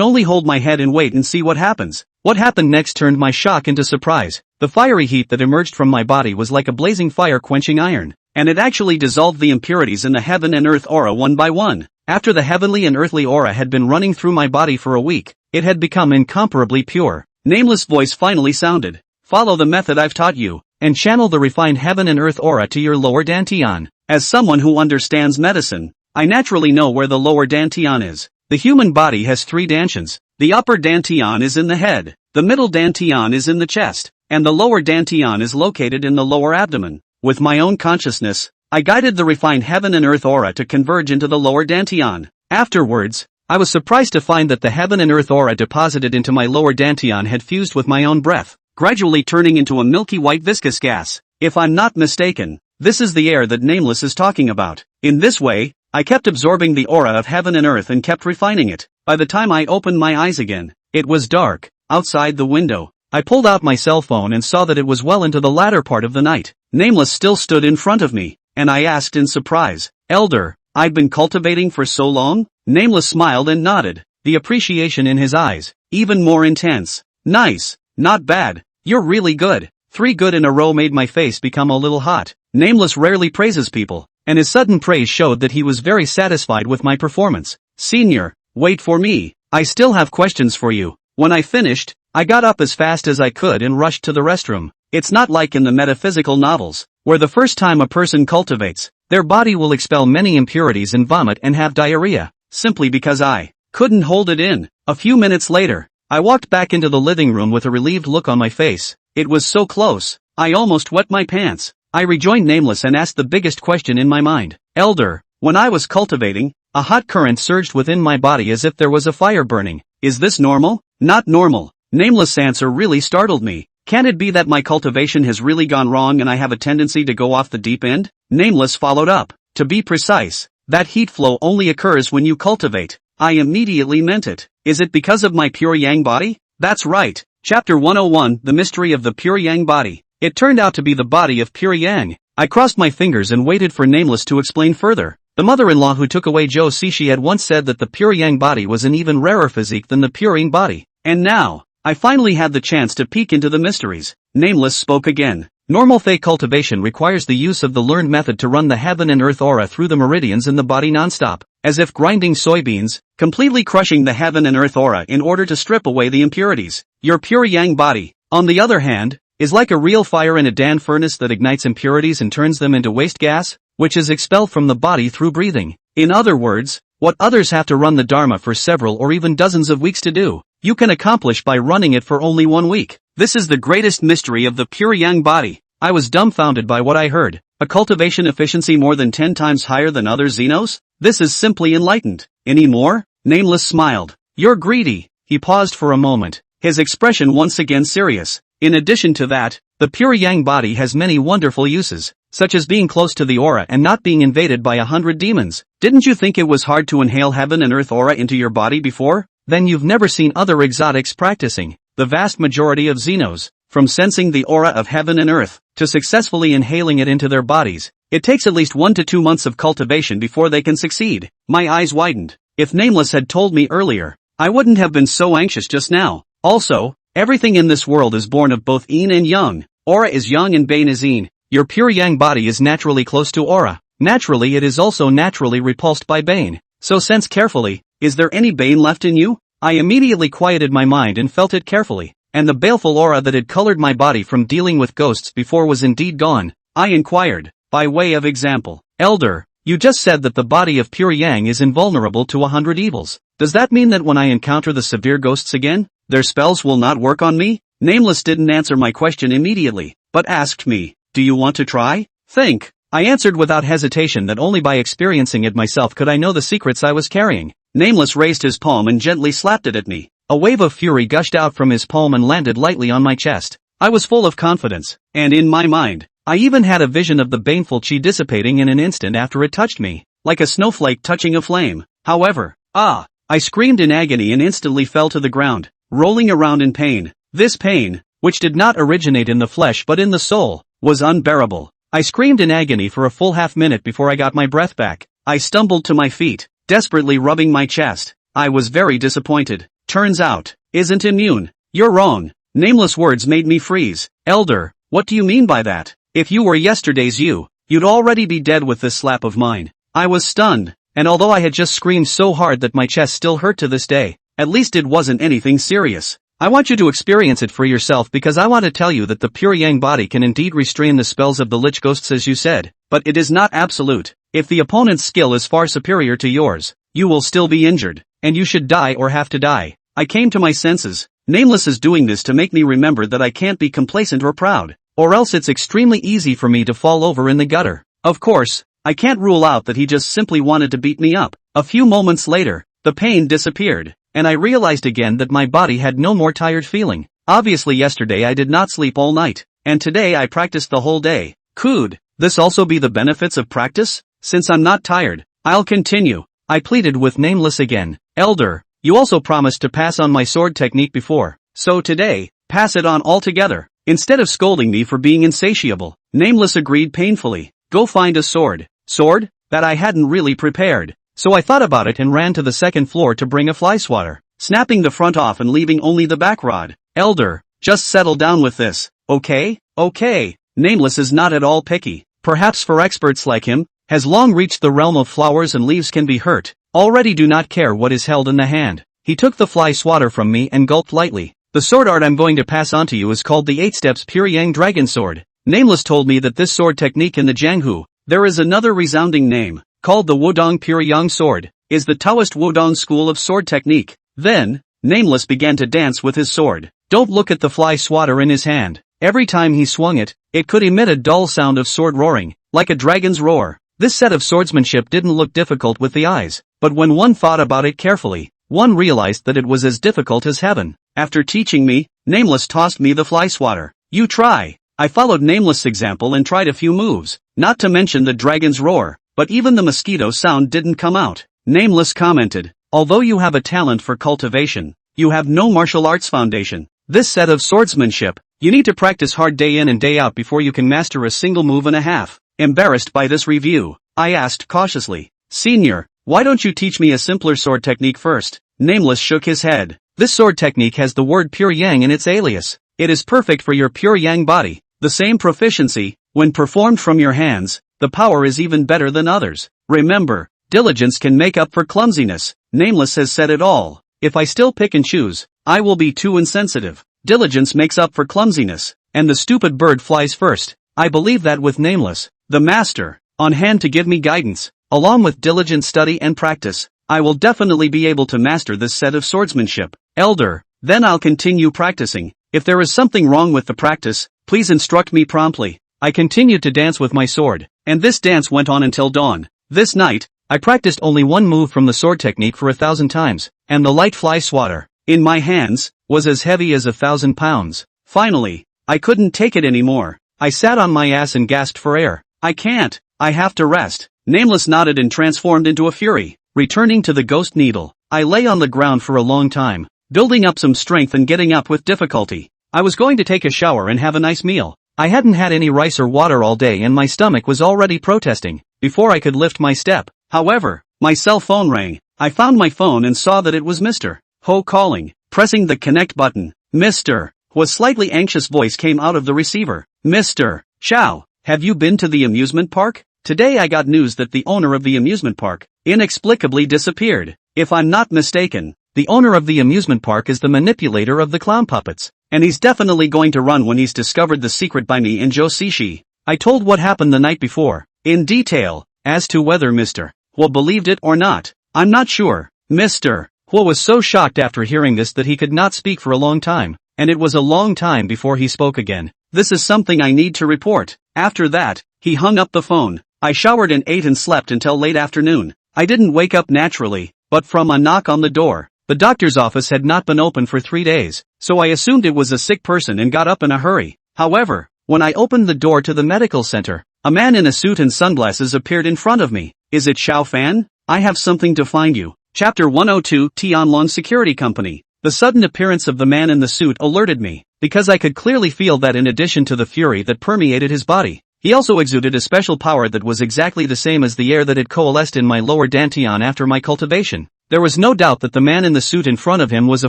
only hold my head and wait and see what happens. What happened next turned my shock into surprise. The fiery heat that emerged from my body was like a blazing fire-quenching iron, and it actually dissolved the impurities in the heaven and earth aura one by one. After the heavenly and earthly aura had been running through my body for a week, it had become incomparably pure. Nameless' voice finally sounded. "Follow the method I've taught you, and channel the refined heaven and earth aura to your lower dantian." As someone who understands medicine, I naturally know where the lower dantian is. The human body has 3 dantians. The upper dantian is in the head, the middle dantian is in the chest, and the lower dantian is located in the lower abdomen. With my own consciousness, I guided the refined heaven and earth aura to converge into the lower dantian. Afterwards, I was surprised to find that the heaven and earth aura deposited into my lower dantian had fused with my own breath, gradually turning into a milky white viscous gas. If I'm not mistaken, this is the air that Nameless is talking about. In this way, I kept absorbing the aura of heaven and earth and kept refining it. By the time I opened my eyes again, it was dark. Outside the window, I pulled out my cell phone and saw that it was well into the latter part of the night. Nameless still stood in front of me, and I asked in surprise, "Elder, I've been cultivating for so long?" Nameless smiled and nodded, the appreciation in his eyes even more intense. "Nice, not bad, you're really good." 3 good in a row made my face become a little hot. Nameless rarely praises people, and his sudden praise showed that he was very satisfied with my performance. "Senior, wait for me, I still have questions for you." When I finished, I got up as fast as I could and rushed to the restroom. It's not like in the metaphysical novels, where the first time a person cultivates, their body will expel many impurities and vomit and have diarrhea, simply because I couldn't hold it in. A few minutes later, I walked back into the living room with a relieved look on my face. It was so close, I almost wet my pants. I rejoined Nameless and asked the biggest question in my mind. "Elder, when I was cultivating, a hot current surged within my body as if there was a fire burning. Is this normal?" "Not normal." Nameless' answer really startled me. "Can it be that my cultivation has really gone wrong and I have a tendency to go off the deep end?" Nameless followed up. "To be precise, that heat flow only occurs when you cultivate." I immediately meant it. "Is it because of my pure yang body?" "That's right." Chapter 101, The Mystery of the Pure Yang Body. It turned out to be the body of pure yang. I crossed my fingers and waited for Nameless to explain further. The mother-in-law who took away Joe Sishi had once said that the pure yang body was an even rarer physique than the pure yin body. And now, I finally had the chance to peek into the mysteries. Nameless spoke again. "Normal Fey cultivation requires the use of the learned method to run the heaven and earth aura through the meridians in the body non-stop, as if grinding soybeans, completely crushing the heaven and earth aura in order to strip away the impurities. Your pure yang body, on the other hand, is like a real fire in a Dan furnace that ignites impurities and turns them into waste gas, which is expelled from the body through breathing. In other words, what others have to run the Dharma for several or even dozens of weeks to do, you can accomplish by running it for only 1 week. This is the greatest mystery of the pure yang body." I was dumbfounded by what I heard. A cultivation efficiency more than 10 times higher than other Xenos? This is simply enlightened. "Any more?" Nameless smiled. "You're greedy." He paused for a moment, his expression once again serious. "In addition to that, the pure yang body has many wonderful uses, such as being close to the aura and not being invaded by 100 demons. Didn't you think it was hard to inhale heaven and earth aura into your body before? Then you've never seen other exotics practicing. The vast majority of Xenos, from sensing the aura of heaven and earth, to successfully inhaling it into their bodies, it takes at least 1 to 2 months of cultivation before they can succeed." My eyes widened. If Nameless had told me earlier, I wouldn't have been so anxious just now. Also, everything in this world is born of both yin and yang. Aura is yang and bane is yin. Your pure yang body is naturally close to aura. Naturally it is also naturally repulsed by bane. So sense carefully, is there any bane left in you? I immediately quieted my mind and felt it carefully. And the baleful aura that had colored my body from dealing with ghosts before was indeed gone. I inquired, by way of example. "Elder, you just said that the body of pure yang is invulnerable to 100 evils. Does that mean that when I encounter the severe ghosts again, their spells will not work on me?" Nameless didn't answer my question immediately, but asked me, "Do you want to try?" "Think." I answered without hesitation that only by experiencing it myself could I know the secrets I was carrying. Nameless raised his palm and gently slapped it at me. A wave of fury gushed out from his palm and landed lightly on my chest. I was full of confidence, and in my mind, I even had a vision of the baneful chi dissipating in an instant after it touched me, like a snowflake touching a flame. However, I screamed in agony and instantly fell to the ground. rolling around in pain. This pain, which did not originate in the flesh but in the soul, was unbearable. I screamed in agony for a full half-minute before I got my breath back. I stumbled to my feet, desperately rubbing my chest. I was very disappointed. Turns out, isn't immune. You're wrong. Nameless words made me freeze. Elder, what do you mean by that? If you were yesterday's you'd already be dead with this slap of mine. I was stunned, and although I had just screamed so hard that my chest still hurt to this day, at least it wasn't anything serious. I want you to experience it for yourself because I want to tell you that the pure yang body can indeed restrain the spells of the lich ghosts as you said, but it is not absolute. If the opponent's skill is far superior to yours, you will still be injured, and you should die or have to die. I came to my senses. Nameless is doing this to make me remember that I can't be complacent or proud, or else it's extremely easy for me to fall over in the gutter. Of course, I can't rule out that he just simply wanted to beat me up. A few moments later, the pain disappeared, and I realized again that my body had no more tired feeling. Obviously yesterday I did not sleep all night, and today I practiced the whole day. Could this also be the benefits of practice? Since I'm not tired, I'll continue. I pleaded with Nameless again. Elder, you also promised to pass on my sword technique before, so today, pass it on altogether. Instead of scolding me for being insatiable, Nameless agreed painfully. Go find a sword. Sword? That I hadn't really prepared. So I thought about it and ran to the second floor to bring a fly swatter, snapping the front off and leaving only the back rod. Elder, just settle down with this, okay? Okay. Nameless is not at all picky. Perhaps for experts like him, has long reached the realm of flowers and leaves can be hurt, already do not care what is held in the hand. He took the fly swatter from me and gulped lightly. The sword art I'm going to pass on to you is called the 8 Steps Pure Yang Dragon Sword. Nameless told me that this sword technique in the Jianghu, there is another resounding name, called the Wudong Pure Yang Sword, is the Taoist Wudong school of sword technique. Then, Nameless began to dance with his sword. Don't look at the fly swatter in his hand. Every time he swung it, it could emit a dull sound of sword roaring, like a dragon's roar. This set of swordsmanship didn't look difficult with the eyes, but when one thought about it carefully, one realized that it was as difficult as heaven. After teaching me, Nameless tossed me the fly swatter. You try. I followed Nameless' example and tried a few moves, not to mention the dragon's roar, but even the mosquito sound didn't come out. Nameless commented, although you have a talent for cultivation, you have no martial arts foundation. This set of swordsmanship, you need to practice hard day in and day out before you can master a single move and a half. Embarrassed by this review, I asked cautiously, Senior, why don't you teach me a simpler sword technique first? Nameless shook his head. This sword technique has the word pure yang in its alias. It is perfect for your pure yang body. The same proficiency, when performed from your hands, the power is even better than others. Remember, diligence can make up for clumsiness. Nameless has said it all. If I still pick and choose, I will be too insensitive. Diligence makes up for clumsiness, and the stupid bird flies first. I believe that with Nameless, the master, on hand to give me guidance, along with diligent study and practice, I will definitely be able to master this set of swordsmanship. Elder, then I'll continue practicing. If there is something wrong with the practice, please instruct me promptly. I continued to dance with my sword, and this dance went on until dawn. This night, I practiced only one move from the sword technique for 1,000 times, and the light fly swatter, in my hands, was as heavy as 1,000 pounds. Finally, I couldn't take it anymore. I sat on my ass and gasped for air. I can't, I have to rest. Nameless nodded and transformed into a fury. Returning to the ghost needle, I lay on the ground for a long time, building up some strength and getting up with difficulty. I was going to take a shower and have a nice meal. I hadn't had any rice or water all day and my stomach was already protesting, before I could lift my step. However, my cell phone rang. I found my phone and saw that it was Mr. Ho calling. Pressing the connect button, Mr. Ho's slightly anxious voice came out of the receiver. Mr. Chow, have you been to the amusement park? Today I got news that the owner of the amusement park inexplicably disappeared. If I'm not mistaken, the owner of the amusement park is the manipulator of the clown puppets, and he's definitely going to run when he's discovered the secret by me and Joe Sishi. I told what happened the night before, in detail, as to whether Mr. Ho believed it or not. I'm not sure. Mr. Ho was so shocked after hearing this that he could not speak for a long time, and it was a long time before he spoke again. This is something I need to report. After that, he hung up the phone. I showered and ate and slept until late afternoon. I didn't wake up naturally, but from a knock on the door. The doctor's office had not been open for 3 days, so I assumed it was a sick person and got up in a hurry. However, when I opened the door to the medical center, a man in a suit and sunglasses appeared in front of me. Is it Xiao Fan? I have something to find you. Chapter 102 Tianlong Security Company. The sudden appearance of the man in the suit alerted me, because I could clearly feel that in addition to the fury that permeated his body, he also exuded a special power that was exactly the same as the air that had coalesced in my lower dantian after my cultivation. There was no doubt that the man in the suit in front of him was a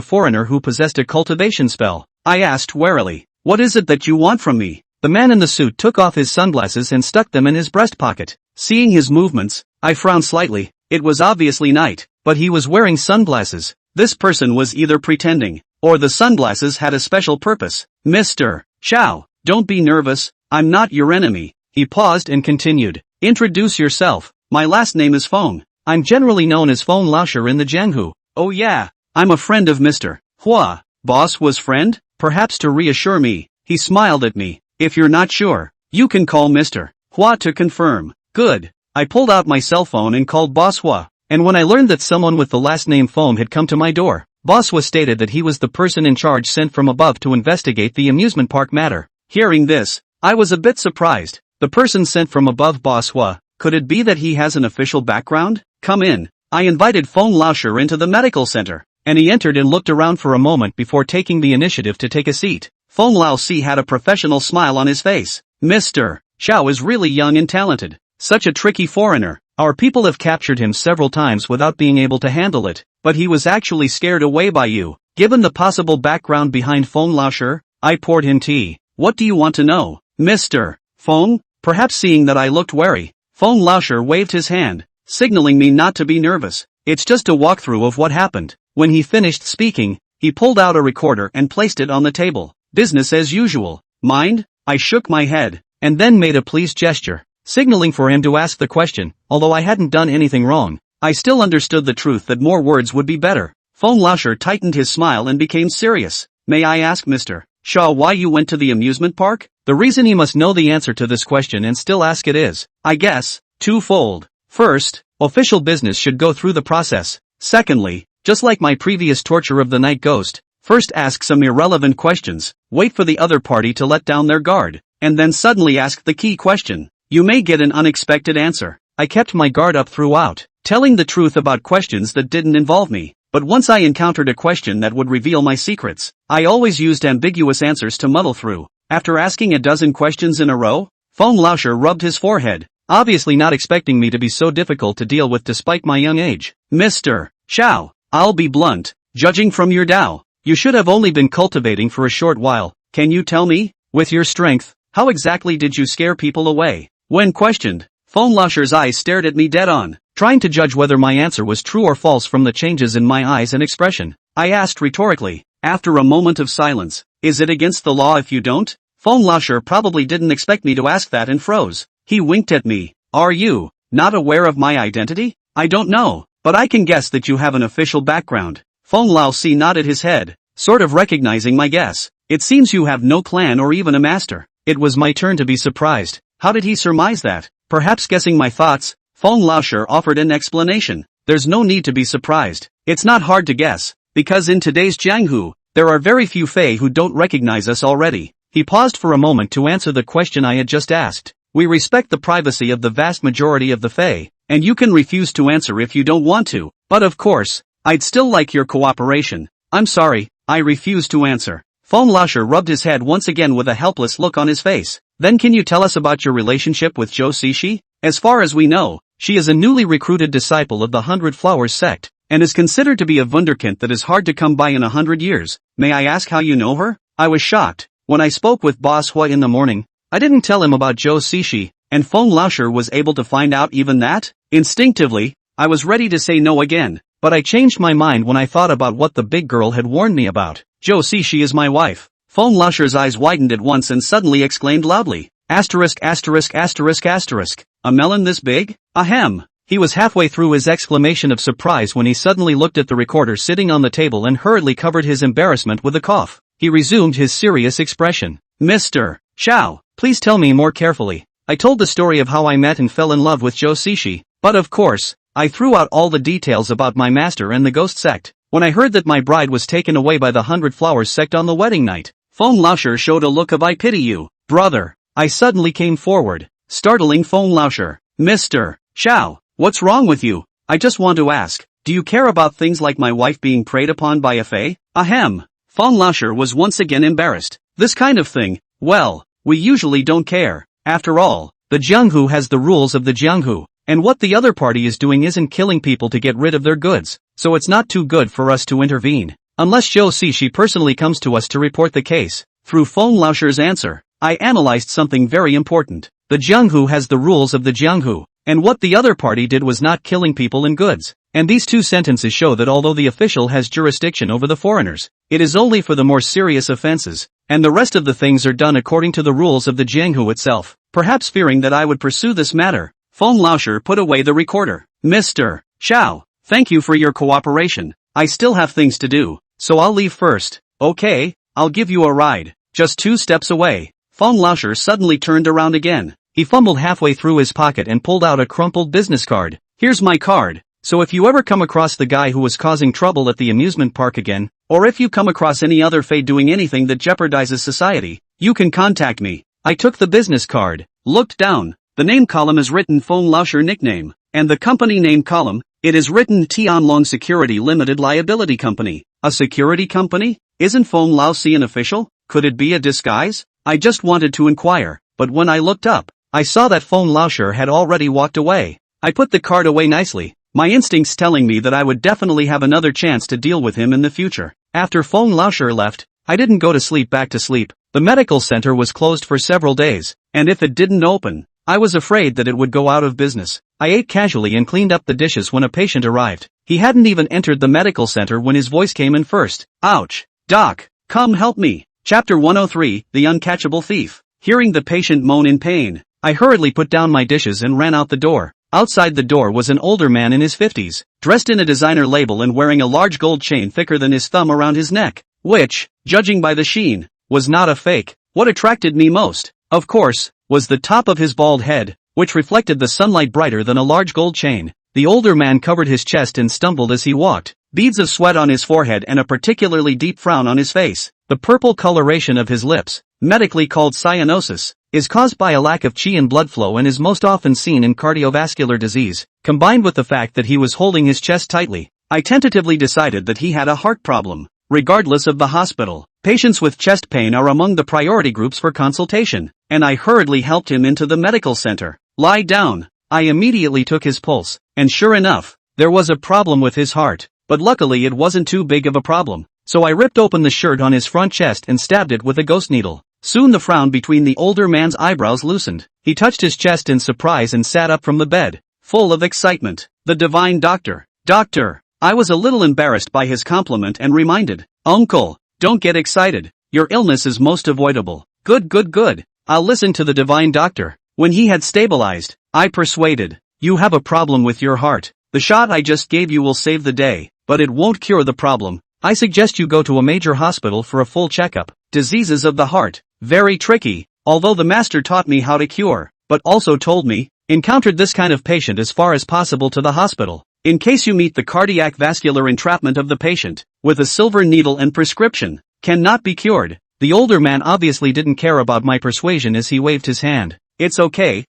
foreigner who possessed a cultivation spell. I asked warily, "What is it that you want from me?" The man in the suit took off his sunglasses and stuck them in his breast pocket. Seeing his movements, I frowned slightly. It was obviously night, but he was wearing sunglasses. This person was either pretending, or the sunglasses had a special purpose. "Mr. Chow, don't be nervous, I'm not your enemy." He paused and continued. "Introduce yourself. My last name is Feng. I'm generally known as Feng Laosher in the Jianghu." "Oh yeah, I'm a friend of Mr. Hua." Boss was friend? Perhaps to reassure me, he smiled at me. "If you're not sure, you can call Mr. Hua to confirm." Good. I pulled out my cell phone and called Boss Hua, and when I learned that someone with the last name Feng had come to my door, Boss Hua stated that he was the person in charge sent from above to investigate the amusement park matter. Hearing this, I was a bit surprised. The person sent from above, Boss Hua, could it be that he has an official background? "Come in." I invited Feng Laosher into the medical center, and he entered and looked around for a moment before taking the initiative to take a seat. Feng Laosi had a professional smile on his face. "Mr. Chow is really young and talented. Such a tricky foreigner. Our people have captured him several times without being able to handle it, but he was actually scared away by you." Given the possible background behind Feng Laosher, I poured him tea. "What do you want to know, Mr. Feng?" Perhaps seeing that I looked wary, Feng Laosher waved his hand, signaling me not to be nervous. "It's just a walkthrough of what happened." When he finished speaking, he pulled out a recorder and placed it on the table. "Business as usual. Mind?" I shook my head, and then made a pleased gesture, signaling for him to ask the question. Although I hadn't done anything wrong, I still understood the truth that more words would be better. Feng Laosher tightened his smile and became serious. "May I ask Mr. Shaw why you went to the amusement park?" The reason he must know the answer to this question and still ask it is, I guess, twofold. First, official business should go through the process. Secondly, just like my previous torture of the night ghost, first ask some irrelevant questions, wait for the other party to let down their guard, and then suddenly ask the key question. You may get an unexpected answer. I kept my guard up throughout, telling the truth about questions that didn't involve me. But once I encountered a question that would reveal my secrets, I always used ambiguous answers to muddle through. After asking a dozen questions in a row, Feng Laosher rubbed his forehead, obviously not expecting me to be so difficult to deal with despite my young age. "Mr. Chow, I'll be blunt. Judging from your Dao, you should have only been cultivating for a short while. Can you tell me, with your strength, how exactly did you scare people away?" When questioned, Feng Laosher's eyes stared at me dead on, trying to judge whether my answer was true or false from the changes in my eyes and expression. I asked rhetorically, after a moment of silence, "Is it against the law if you don't?" Feng Laosher probably didn't expect me to ask that and froze. He winked at me. "Are you not aware of my identity?" "I don't know, but I can guess that you have an official background." Feng Laosi nodded his head, sort of recognizing my guess. "It seems you have no clan or even a master." It was my turn to be surprised. How did he surmise that? Perhaps guessing my thoughts, Feng Laosher offered an explanation. "There's no need to be surprised. It's not hard to guess, because in today's Jianghu, there are very few Fae who don't recognize us already." He paused for a moment to answer the question I had just asked. "We respect the privacy of the vast majority of the Fae, and you can refuse to answer if you don't want to, but of course, I'd still like your cooperation." "I'm sorry, I refuse to answer." Feng Laosher rubbed his head once again with a helpless look on his face. "Then can you tell us about your relationship with Zhou Cixi? As far as we know, she is a newly recruited disciple of the 100 Flowers sect, and is considered to be a wunderkind that is hard to come by in 100 years. May I ask how you know her?" I was shocked. When I spoke with Boss Hua in the morning, I didn't tell him about Zhou Cixi, and Feng Laosher was able to find out even that? Instinctively, I was ready to say no again, but I changed my mind when I thought about what the big girl had warned me about. "Zhou Cixi is my wife." Feng Laosher's eyes widened at once and suddenly exclaimed loudly, "Asterisk asterisk asterisk asterisk, a melon this big? Ahem." He was halfway through his exclamation of surprise when he suddenly looked at the recorder sitting on the table and hurriedly covered his embarrassment with a cough. He resumed his serious expression. "Mr. Chow, please tell me more carefully." I told the story of how I met and fell in love with Zhou Cixi, but of course, I threw out all the details about my master and the ghost sect. When I heard that my bride was taken away by the 100 Flowers sect on the wedding night, Feng Laosher showed a look of "I pity you, brother." I suddenly came forward, startling Feng Laosher. "Mr. Chow, what's wrong with you? I just want to ask, do you care about things like my wife being preyed upon by a Fae?" Ahem. Feng Laosher was once again embarrassed. This kind of thing, well, we usually don't care. After all, the Jianghu has the rules of the Jianghu, and what the other party is doing isn't killing people to get rid of their goods, so it's not too good for us to intervene. Unless Zhou Cixi personally comes to us to report the case. Through Feng Laosher's answer, I analyzed something very important. The Jianghu has the rules of the Jianghu, and what the other party did was not killing people and goods. And these two sentences show that although the official has jurisdiction over the foreigners, it is only for the more serious offenses, and the rest of the things are done according to the rules of the Jianghu itself. Perhaps fearing that I would pursue this matter, Feng Laosher put away the recorder. Mr. Chow, thank you for your cooperation. I still have things to do, so I'll leave first. Okay, I'll give you a ride. Just 2 steps away. Feng Laosher suddenly turned around again. He fumbled halfway through his pocket and pulled out a crumpled business card. Here's my card. So if you ever come across the guy who was causing trouble at the amusement park again, or if you come across any other fade doing anything that jeopardizes society, you can contact me. I took the business card, looked down. The name column is written Feng Laosher nickname, and the company name column, it is written Tianlong Security Limited Liability Company. A security company? Isn't Feng Laosi an official? Could it be a disguise? I just wanted to inquire, but when I looked up, I saw that Feng Laosher had already walked away. I put the card away nicely, my instincts telling me that I would definitely have another chance to deal with him in the future. After Feng Laosher left, I didn't go back to sleep. The medical center was closed for several days, and if it didn't open, I was afraid that it would go out of business. I ate casually and cleaned up the dishes when a patient arrived. He hadn't even entered the medical center when his voice came in first. Ouch! Doc, come help me. Chapter 103, The Uncatchable Thief. Hearing the patient moan in pain, I hurriedly put down my dishes and ran out the door. Outside the door was an older man in his 50s, dressed in a designer label and wearing a large gold chain thicker than his thumb around his neck, which, judging by the sheen, was not a fake. What attracted me most, of course, was the top of his bald head, which reflected the sunlight brighter than a large gold chain. The older man covered his chest and stumbled as he walked, beads of sweat on his forehead and a particularly deep frown on his face. The purple coloration of his lips, medically called cyanosis, is caused by a lack of qi in blood flow and is most often seen in cardiovascular disease. Combined with the fact that he was holding his chest tightly, I tentatively decided that he had a heart problem. Regardless of the hospital, patients with chest pain are among the priority groups for consultation, and I hurriedly helped him into the medical center. Lie down. I immediately took his pulse, and sure enough, there was a problem with his heart, but luckily it wasn't too big of a problem. So I ripped open the shirt on his front chest and stabbed it with a ghost needle. Soon the frown between the older man's eyebrows loosened. He touched his chest in surprise and sat up from the bed, full of excitement. The divine doctor. Doctor. I was a little embarrassed by his compliment and reminded, Uncle, don't get excited. Your illness is most avoidable. Good. I'll listen to the divine doctor. When he had stabilized, I persuaded, you have a problem with your heart. The shot I just gave you will save the day, but it won't cure the problem. I suggest you go to a major hospital for a full checkup. Diseases of the heart, very tricky, although the master taught me how to cure, but also told me, encountered this kind of patient as far as possible to the hospital. In case you meet the cardiac vascular entrapment of the patient, with a silver needle and prescription, cannot be cured. The older man obviously didn't care about my persuasion as he waved his hand. It's okay,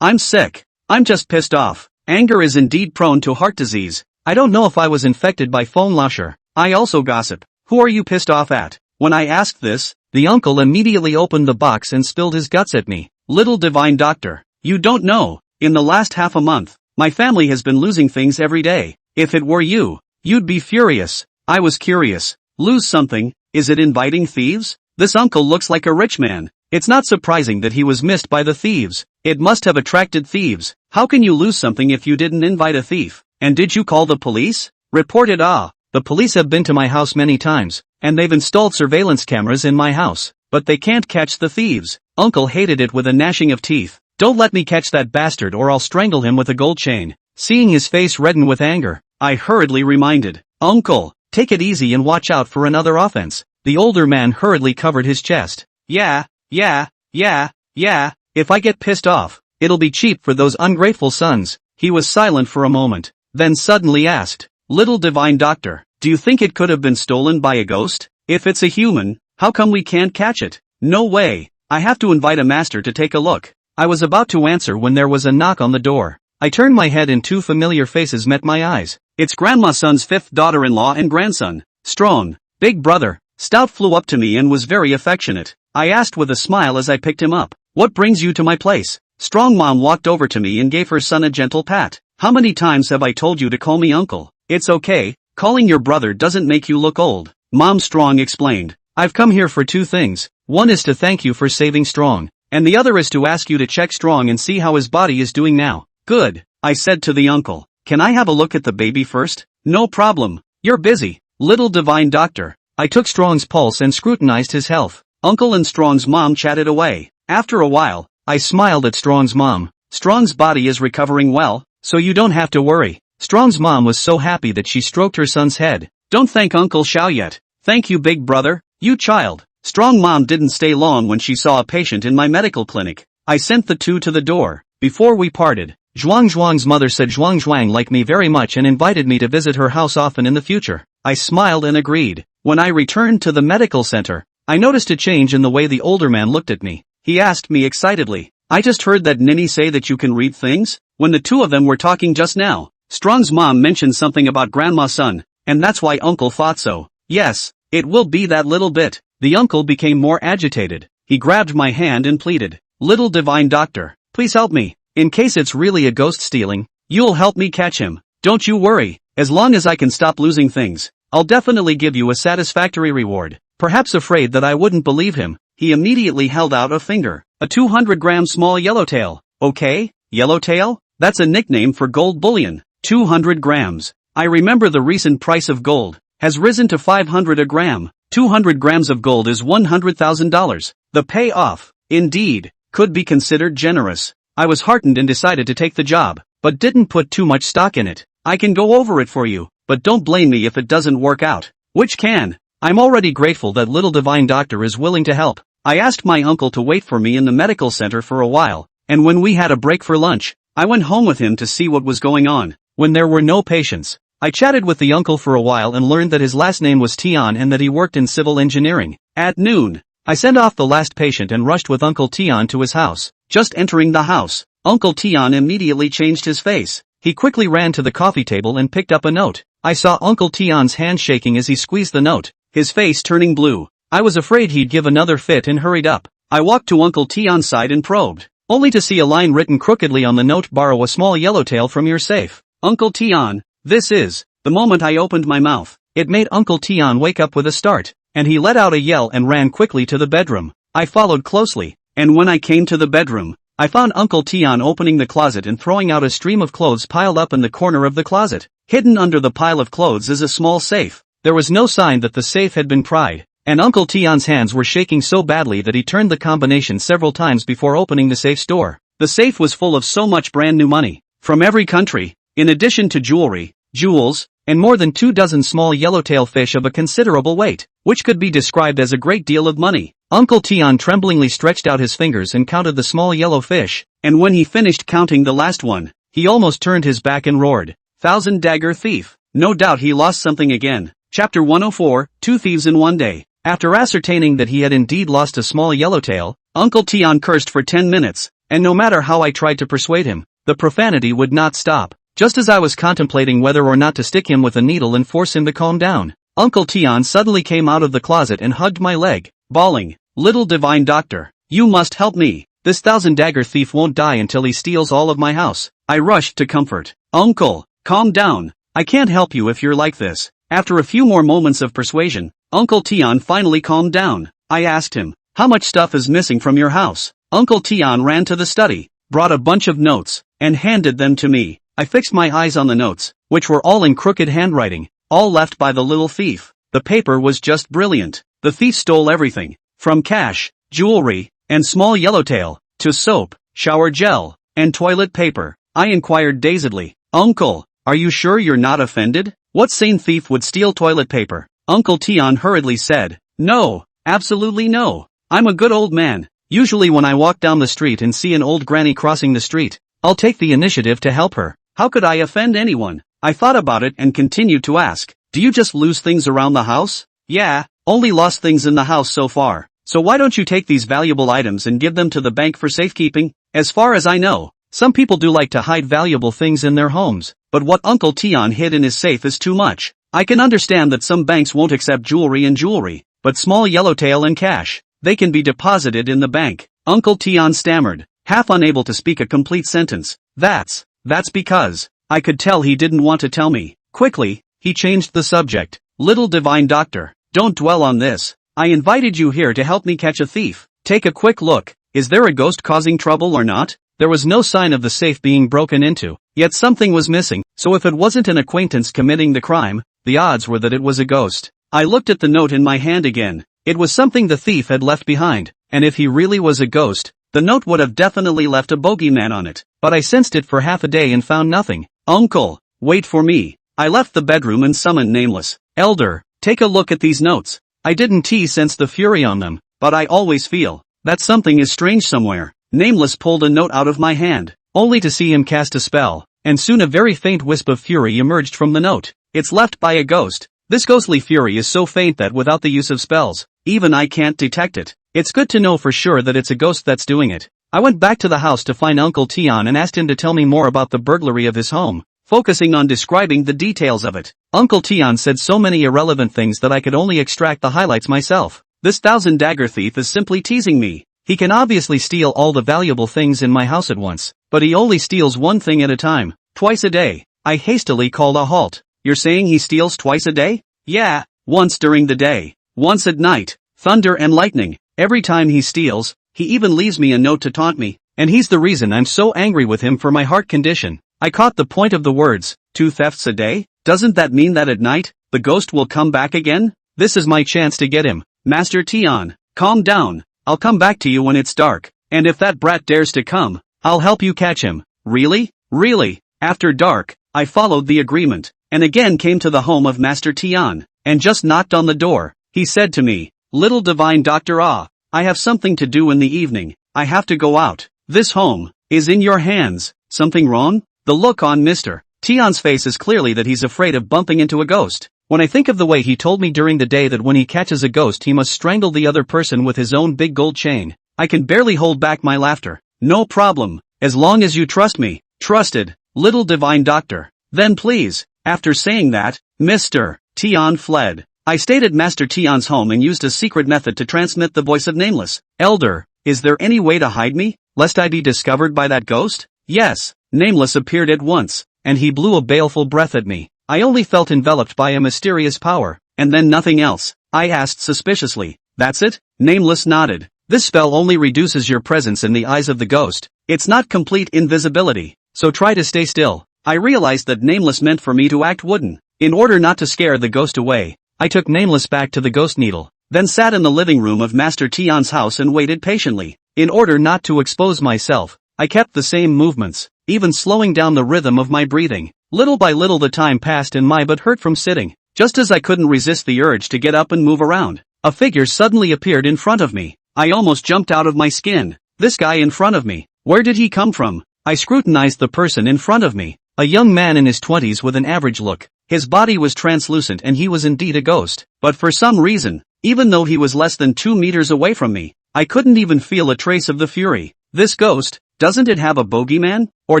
I'm sick. I'm just pissed off. Anger is indeed prone to heart disease. I don't know if I was infected by Feng Laosher. I also gossip. Who are you pissed off at? When I asked this, the uncle immediately opened the box and spilled his guts at me. Little divine doctor, you don't know, in the last half a month, my family has been losing things every day. If it were you, you'd be furious. I was curious. Lose something? Is it inviting thieves? This uncle looks like a rich man. It's not surprising that he was missed by the thieves. It must have attracted thieves. How can you lose something if you didn't invite a thief? And did you call the police? Reported. The police have been to my house many times, and they've installed surveillance cameras in my house, but they can't catch the thieves. Uncle hated it with a gnashing of teeth. Don't let me catch that bastard or I'll strangle him with a gold chain. Seeing his face redden with anger, I hurriedly reminded, Uncle, take it easy and watch out for another offense. The older man hurriedly covered his chest. Yeah. If I get pissed off, it'll be cheap for those ungrateful sons. He was silent for a moment, then suddenly asked, Little divine doctor, do you think it could have been stolen by a ghost? If it's a human, how come we can't catch it? No way. I have to invite a master to take a look. I was about to answer when there was a knock on the door. I turned my head and 2 familiar faces met my eyes. It's Grandma Sun's 5th daughter-in-law and grandson. Strong. Big brother. Stout flew up to me and was very affectionate. I asked with a smile as I picked him up. What brings you to my place? Strong mom walked over to me and gave her son a gentle pat. How many times have I told you to call me uncle? It's okay, calling your brother doesn't make you look old. Mom Strong explained. I've come here for two things. One is to thank you for saving Strong, and the other is to ask you to check Strong and see how his body is doing now. Good, I said to the uncle. Can I have a look at the baby first? No problem. You're busy, little divine doctor. I took Strong's pulse and scrutinized his health. Uncle and Strong's mom chatted away. After a while, I smiled at Strong's mom. Strong's body is recovering well, so you don't have to worry. Strong's mom was so happy that she stroked her son's head. Don't thank Uncle Xiao yet. Thank you, big brother. You child. Strong mom didn't stay long when she saw a patient in my medical clinic. I sent the two to the door. Before we parted, Zhuang's mother said Zhuang liked me very much and invited me to visit her house often in the future. I smiled and agreed. When I returned to the medical center, I noticed a change in the way the older man looked at me. He asked me excitedly, I just heard that Ninny say that you can read things? When the two of them were talking just now, Strong's mom mentioned something about grandma's son, and that's why Uncle thought so. Yes, it will be that little bit. The uncle became more agitated. He grabbed my hand and pleaded, Little divine doctor, please help me. In case it's really a ghost stealing, you'll help me catch him. Don't you worry, as long as I can stop losing things, I'll definitely give you a satisfactory reward. Perhaps afraid that I wouldn't believe him, he immediately held out a finger. A 200-gram small yellowtail. Okay, yellowtail? That's a nickname for gold bullion. 200 grams. I remember the recent price of gold has risen to 500 a gram. 200 grams of gold is $100,000. The payoff, indeed, could be considered generous. I was heartened and decided to take the job, but didn't put too much stock in it. I can go over it for you, but don't blame me if it doesn't work out. Which can? I'm already grateful that little divine doctor is willing to help. I asked my uncle to wait for me in the medical center for a while, and when we had a break for lunch, I went home with him to see what was going on. When there were no patients, I chatted with the uncle for a while and learned that his last name was Tian and that he worked in civil engineering. At noon, I sent off the last patient and rushed with Uncle Tian to his house. Just entering the house, Uncle Tian immediately changed his face. He quickly ran to the coffee table and picked up a note. I saw Uncle Tian's hand shaking as he squeezed the note, his face turning blue. I was afraid he'd give another fit and hurried up. I walked to Uncle Tian's side and probed, only to see a line written crookedly on the note, borrow a small yellowtail from your safe. Uncle Tian, this is. The moment I opened my mouth, it made Uncle Tian wake up with a start, and he let out a yell and ran quickly to the bedroom. I followed closely, and when I came to the bedroom, I found Uncle Tian opening the closet and throwing out a stream of clothes piled up in the corner of the closet. Hidden under the pile of clothes is a small safe. There was no sign that the safe had been pried, and Uncle Tian's hands were shaking so badly that he turned the combination several times before opening the safe's door. The safe was full of so much brand new money, from every country, in addition to jewelry, jewels, and more than 24 small yellowtail fish of a considerable weight, which could be described as a great deal of money. Uncle Tian tremblingly stretched out his fingers and counted the small yellow fish, and when he finished counting the last one, he almost turned his back and roared, "Thousand dagger thief." No doubt he lost something again. Chapter 104, Two Thieves in One Day. After ascertaining that he had indeed lost a small yellowtail, Uncle Tian cursed for 10 minutes, and no matter how I tried to persuade him, the profanity would not stop. Just as I was contemplating whether or not to stick him with a needle and force him to calm down, Uncle Tian suddenly came out of the closet and hugged my leg, bawling, "Little divine doctor, you must help me. This thousand-dagger thief won't die until he steals all of my house." I rushed to comfort. "Uncle, calm down. I can't help you if you're like this." After a few more moments of persuasion, Uncle Tian finally calmed down. I asked him, "How much stuff is missing from your house?" Uncle Tian ran to the study, brought a bunch of notes, and handed them to me. I fixed my eyes on the notes, which were all in crooked handwriting, all left by the little thief. The paper was just brilliant. The thief stole everything, from cash, jewelry, and small yellowtail, to soap, shower gel, and toilet paper. I inquired dazedly, "Uncle, are you sure you're not offended? What sane thief would steal toilet paper?" Uncle Tian hurriedly said, "No, absolutely no. I'm a good old man. Usually when I walk down the street and see an old granny crossing the street, I'll take the initiative to help her. How could I offend anyone?" I thought about it and continued to ask, "Do you just lose things around the house?" "Yeah, only lost things in the house so far. So why don't you take these valuable items and give them to the bank for safekeeping? As far as I know, Some people do like to hide valuable things in their homes, but what Uncle Tian hid in his safe is too much. I can understand that some banks won't accept jewelry, but small yellowtail and cash, they can be deposited in the bank. Uncle Tian stammered, half unable to speak a complete sentence. That's because. I could tell he didn't want to tell me. Quickly, he changed the subject. Little divine doctor, don't dwell on this. I invited you here to help me catch a thief. Take a quick look. Is there a ghost causing trouble or not? There was no sign of the safe being broken into, yet something was missing, so if it wasn't an acquaintance committing the crime, the odds were that it was a ghost. I looked at the note in my hand again. It was something the thief had left behind, and if he really was a ghost, the note would have definitely left a bogeyman on it, but I sensed it for half a day and found nothing. Uncle, wait for me. I left the bedroom and summoned Nameless. Elder, take a look at these notes. I didn't sense the fury on them, but I always feel that something is strange somewhere. Nameless pulled a note out of my hand, only to see him cast a spell, and soon a very faint wisp of fury emerged from the note. It's left by a ghost. This ghostly fury is so faint that without the use of spells, even I can't detect it. It's good to know for sure that it's a ghost that's doing it. I went back to the house to find Uncle Tian and asked him to tell me more about the burglary of his home, focusing on describing the details of it. Uncle Tian said so many irrelevant things that I could only extract the highlights myself. This 1,000-dagger thief is simply teasing me. He can obviously steal all the valuable things in my house at once, but he only steals one thing at a time, twice a day. I hastily called a halt. You're saying he steals twice a day? Yeah, once during the day, once at night, thunder and lightning. Every time he steals, he even leaves me a note to taunt me, and he's the reason I'm so angry with him for my heart condition. I caught the point of the words, 2 thefts a day? Doesn't that mean that at night, the ghost will come back again? This is my chance to get him. Master Tian, calm down. I'll come back to you when it's dark, and if that brat dares to come, I'll help you catch him. Really? Really? After dark, I followed the agreement, and again came to the home of Master Tian, and just knocked on the door. He said to me, Little divine doctor, I have something to do in the evening. I have to go out. This home is in your hands. Something wrong? The look on Mr. Tian's face is clearly that he's afraid of bumping into a ghost. When I think of the way he told me during the day that when he catches a ghost he must strangle the other person with his own big gold chain, I can barely hold back my laughter. No problem, as long as you trust me. Trusted, little divine doctor. Then please. After saying that, Mr. Tian fled. I stayed at Master Tian's home and used a secret method to transmit the voice of Nameless. Elder, is there any way to hide me, lest I be discovered by that ghost? Yes. Nameless appeared at once, and he blew a baleful breath at me. I only felt enveloped by a mysterious power, and then nothing else. I asked suspiciously, That's it? Nameless nodded. This spell only reduces your presence in the eyes of the ghost. It's not complete invisibility, so try to stay still. I realized that Nameless meant for me to act wooden. In order not to scare the ghost away, I took Nameless back to the ghost needle, then sat in the living room of Master Tian's house and waited patiently. In order not to expose myself, I kept the same movements, even slowing down the rhythm of my breathing. Little by little the time passed and my butt hurt from sitting. Just as I couldn't resist the urge to get up and move around, a figure suddenly appeared in front of me. I almost jumped out of my skin. This guy in front of me, where did he come from? I scrutinized the person in front of me, a young man in his 20s with an average look. His body was translucent and he was indeed a ghost, but for some reason, even though he was less than 2 meters away from me, I couldn't even feel a trace of the fury. This ghost, doesn't it have a bogeyman? Or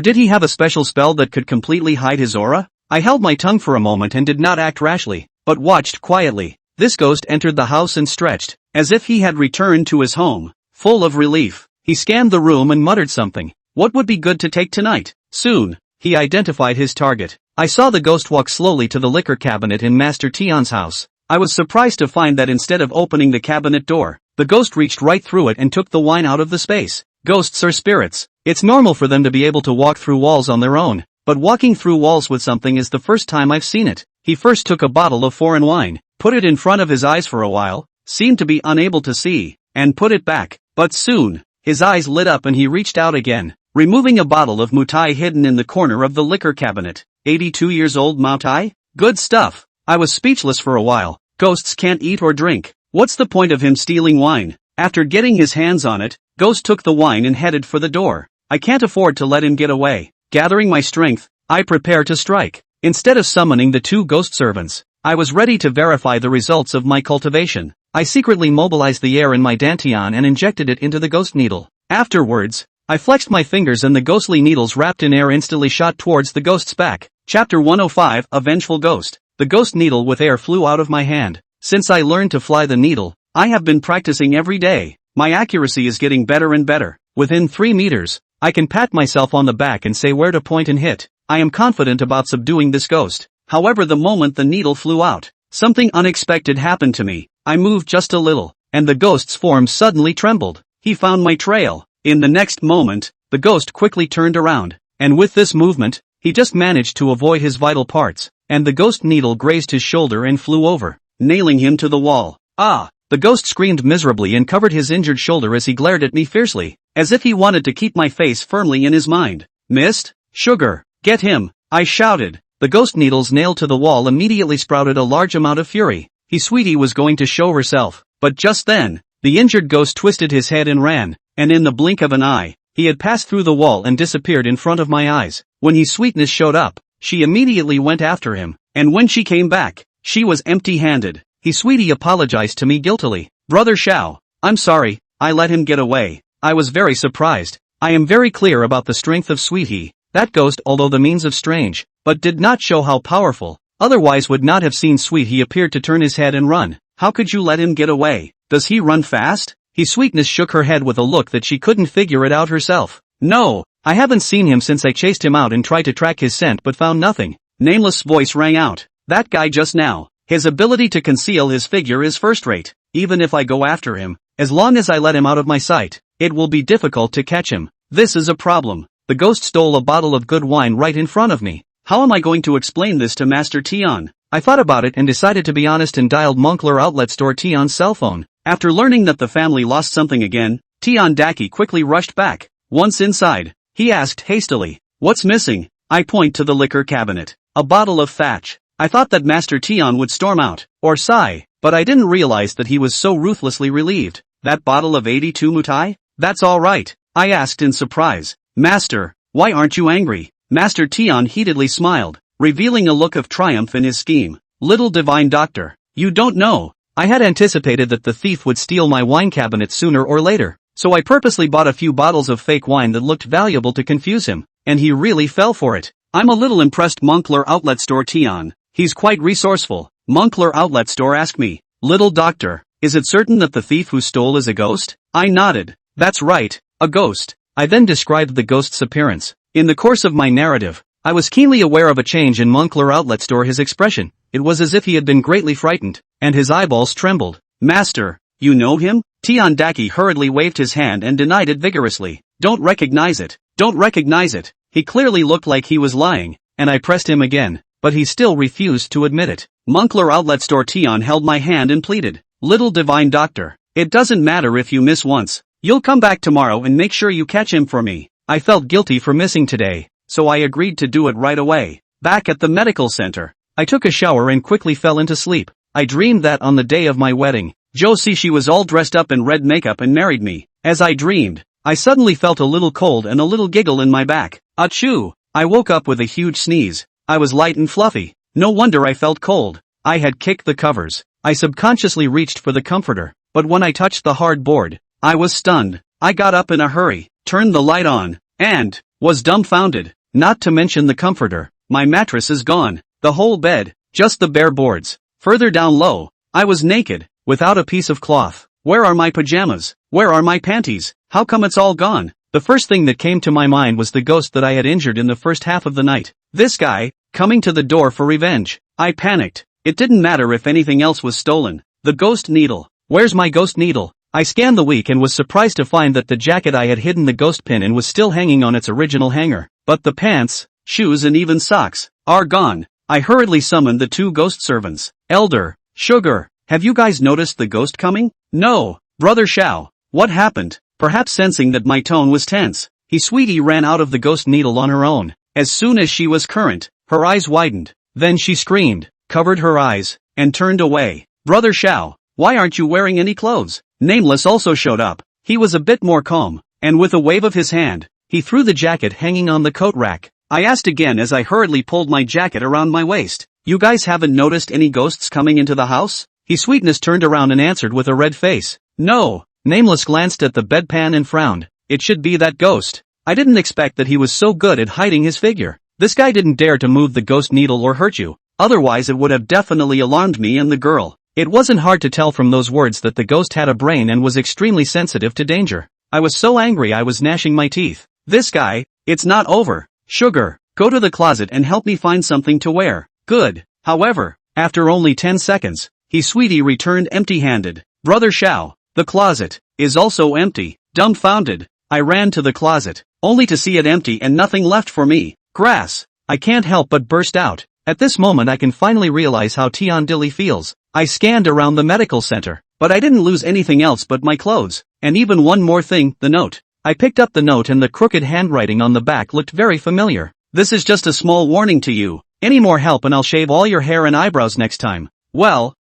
did he have a special spell that could completely hide his aura? I held my tongue for a moment and did not act rashly, but watched quietly. This ghost entered the house and stretched, as if he had returned to his home. Full of relief, he scanned the room and muttered something. What would be good to take tonight? Soon, he identified his target. I saw the ghost walk slowly to the liquor cabinet in Master Tian's house. I was surprised to find that instead of opening the cabinet door, the ghost reached right through it and took the wine out of the space. Ghosts are spirits. It's normal for them to be able to walk through walls on their own, but walking through walls with something is the first time I've seen it. He first took a bottle of foreign wine, put it in front of his eyes for a while, seemed to be unable to see, and put it back, but soon, his eyes lit up and he reached out again, removing a bottle of mutai hidden in the corner of the liquor cabinet. 82 years old mutai? Good stuff. I was speechless for a while. Ghosts can't eat or drink. What's the point of him stealing wine? After getting his hands on it, Ghost took the wine and headed for the door. I can't afford to let him get away. Gathering my strength, I prepare to strike. Instead of summoning the 2 ghost servants, I was ready to verify the results of my cultivation. I secretly mobilized the air in my dantian and injected it into the ghost needle. Afterwards, I flexed my fingers and the ghostly needles wrapped in air instantly shot towards the ghost's back. Chapter 105, A Vengeful Ghost. The ghost needle with air flew out of my hand. Since I learned to fly the needle, I have been practicing every day. My accuracy is getting better and better. Within 3 meters, I can pat myself on the back and say where to point and hit. I am confident about subduing this ghost. However, the moment the needle flew out, something unexpected happened to me. I moved just a little, and the ghost's form suddenly trembled. He found my trail. In the next moment, the ghost quickly turned around, and with this movement, he just managed to avoid his vital parts, and the ghost needle grazed his shoulder and flew over, nailing him to the wall. Ah! The ghost screamed miserably and covered his injured shoulder as he glared at me fiercely, as if he wanted to keep my face firmly in his mind. Missed? Sugar! Get him! I shouted. The ghost needles nailed to the wall immediately sprouted a large amount of fury. Sweetie was going to show herself, but just then, the injured ghost twisted his head and ran, and in the blink of an eye, he had passed through the wall and disappeared in front of my eyes. When Sweetness showed up, she immediately went after him, and when she came back, she was empty-handed. Sweetie apologized to me guiltily. Brother Xiao, I'm sorry, I let him get away. I was very surprised. I am very clear about the strength of Sweetie. That ghost, although the means of strange, but did not show how powerful, otherwise would not have seen Sweetie appear to turn his head and run. How could you let him get away? Does he run fast? Sweetness shook her head with a look that she couldn't figure it out herself. No, I haven't seen him since I chased him out and tried to track his scent but found nothing. Nameless voice rang out. That guy just now. His ability to conceal his figure is first-rate. Even if I go after him, as long as I let him out of my sight, it will be difficult to catch him. This is a problem. The ghost stole a bottle of good wine right in front of me. How am I going to explain this to Master Tian? I thought about it and decided to be honest and dialed Moncler outlet store Tian's cell phone. After learning that the family lost something again, Tian Daki quickly rushed back. Once inside, he asked hastily, "What's missing?" I point to the liquor cabinet. A bottle of Thatch. I thought that Master Tian would storm out, or sigh, but I didn't realize that he was so ruthlessly relieved. That bottle of 82 mutai? That's all right, I asked in surprise. Master, why aren't you angry? Master Tian heatedly smiled, revealing a look of triumph in his scheme. Little divine doctor, you don't know. I had anticipated that the thief would steal my wine cabinet sooner or later, so I purposely bought a few bottles of fake wine that looked valuable to confuse him, and he really fell for it. I'm a little impressed. Moncler outlet store Tian. He's quite resourceful. Moncler outlet store asked me, little doctor, is it certain that the thief who stole is a ghost? I nodded. That's right, a ghost. I then described the ghost's appearance. In the course of my narrative, I was keenly aware of a change in Moncler outlet store. His expression, it was as if he had been greatly frightened, and his eyeballs trembled. Master, you know him? Tian Daki hurriedly waved his hand and denied it vigorously. Don't recognize it. Don't recognize it. He clearly looked like he was lying, and I pressed him again, but he still refused to admit it. Moncler outlet store Tian held my hand and pleaded, little divine doctor, it doesn't matter if you miss once. You'll come back tomorrow and make sure you catch him for me. I felt guilty for missing today, so I agreed to do it right away. Back at the medical center, I took a shower and quickly fell into sleep. I dreamed that on the day of my wedding, Josie was all dressed up in red makeup and married me. As I dreamed, I suddenly felt a little cold and a little giggle in my back. Achoo! I woke up with a huge sneeze. I was light and fluffy. No wonder I felt cold. I had kicked the covers. I subconsciously reached for the comforter, but when I touched the hard board, I was stunned. I got up in a hurry, turned the light on, and was dumbfounded. Not to mention the comforter. My mattress is gone. The whole bed, just the bare boards. Further down low, I was naked, without a piece of cloth. Where are my pajamas? Where are my panties? How come it's all gone? The first thing that came to my mind was the ghost that I had injured in the first half of the night. This guy, coming to the door for revenge. I panicked. It didn't matter if anything else was stolen. The ghost needle. Where's my ghost needle? I scanned the week and was surprised to find that the jacket I had hidden the ghost pin in was still hanging on its original hanger. But the pants, shoes and even socks are gone. I hurriedly summoned the 2 ghost servants. Elder, Sugar, have you guys noticed the ghost coming? No, Brother Xiao. What happened? Perhaps sensing that my tone was tense, Sweetie ran out of the ghost needle on her own. As soon as she was current, her eyes widened. Then she screamed, covered her eyes, and turned away. Brother Xiao, why aren't you wearing any clothes? Nameless also showed up. He was a bit more calm, and with a wave of his hand, he threw the jacket hanging on the coat rack. I asked again as I hurriedly pulled my jacket around my waist. You guys haven't noticed any ghosts coming into the house? Sweetness turned around and answered with a red face. No. Nameless glanced at the bedpan and frowned. it should be that ghost. I didn't expect that he was so good at hiding his figure. This guy didn't dare to move the ghost needle or hurt you. Otherwise it would have definitely alarmed me and the girl. It wasn't hard to tell from those words that the ghost had a brain and was extremely sensitive to danger. I was so angry I was gnashing my teeth. This guy, it's not over. Sugar, go to the closet and help me find something to wear. Good. However, after only 10 seconds, he sweetie returned empty-handed. Brother Xiao, the closet, is also empty. Dumbfounded, I ran to the closet, only to see it empty and nothing left for me. Grass. I can't help but burst out. At this moment I can finally realize how Tian Dilly feels. I scanned around the medical center, but I didn't lose anything else but my clothes. And even one more thing, the note. I picked up the note and the crooked handwriting on the back looked very familiar. This is just a small warning to you. Any more help and I'll shave all your hair and eyebrows next time. Well,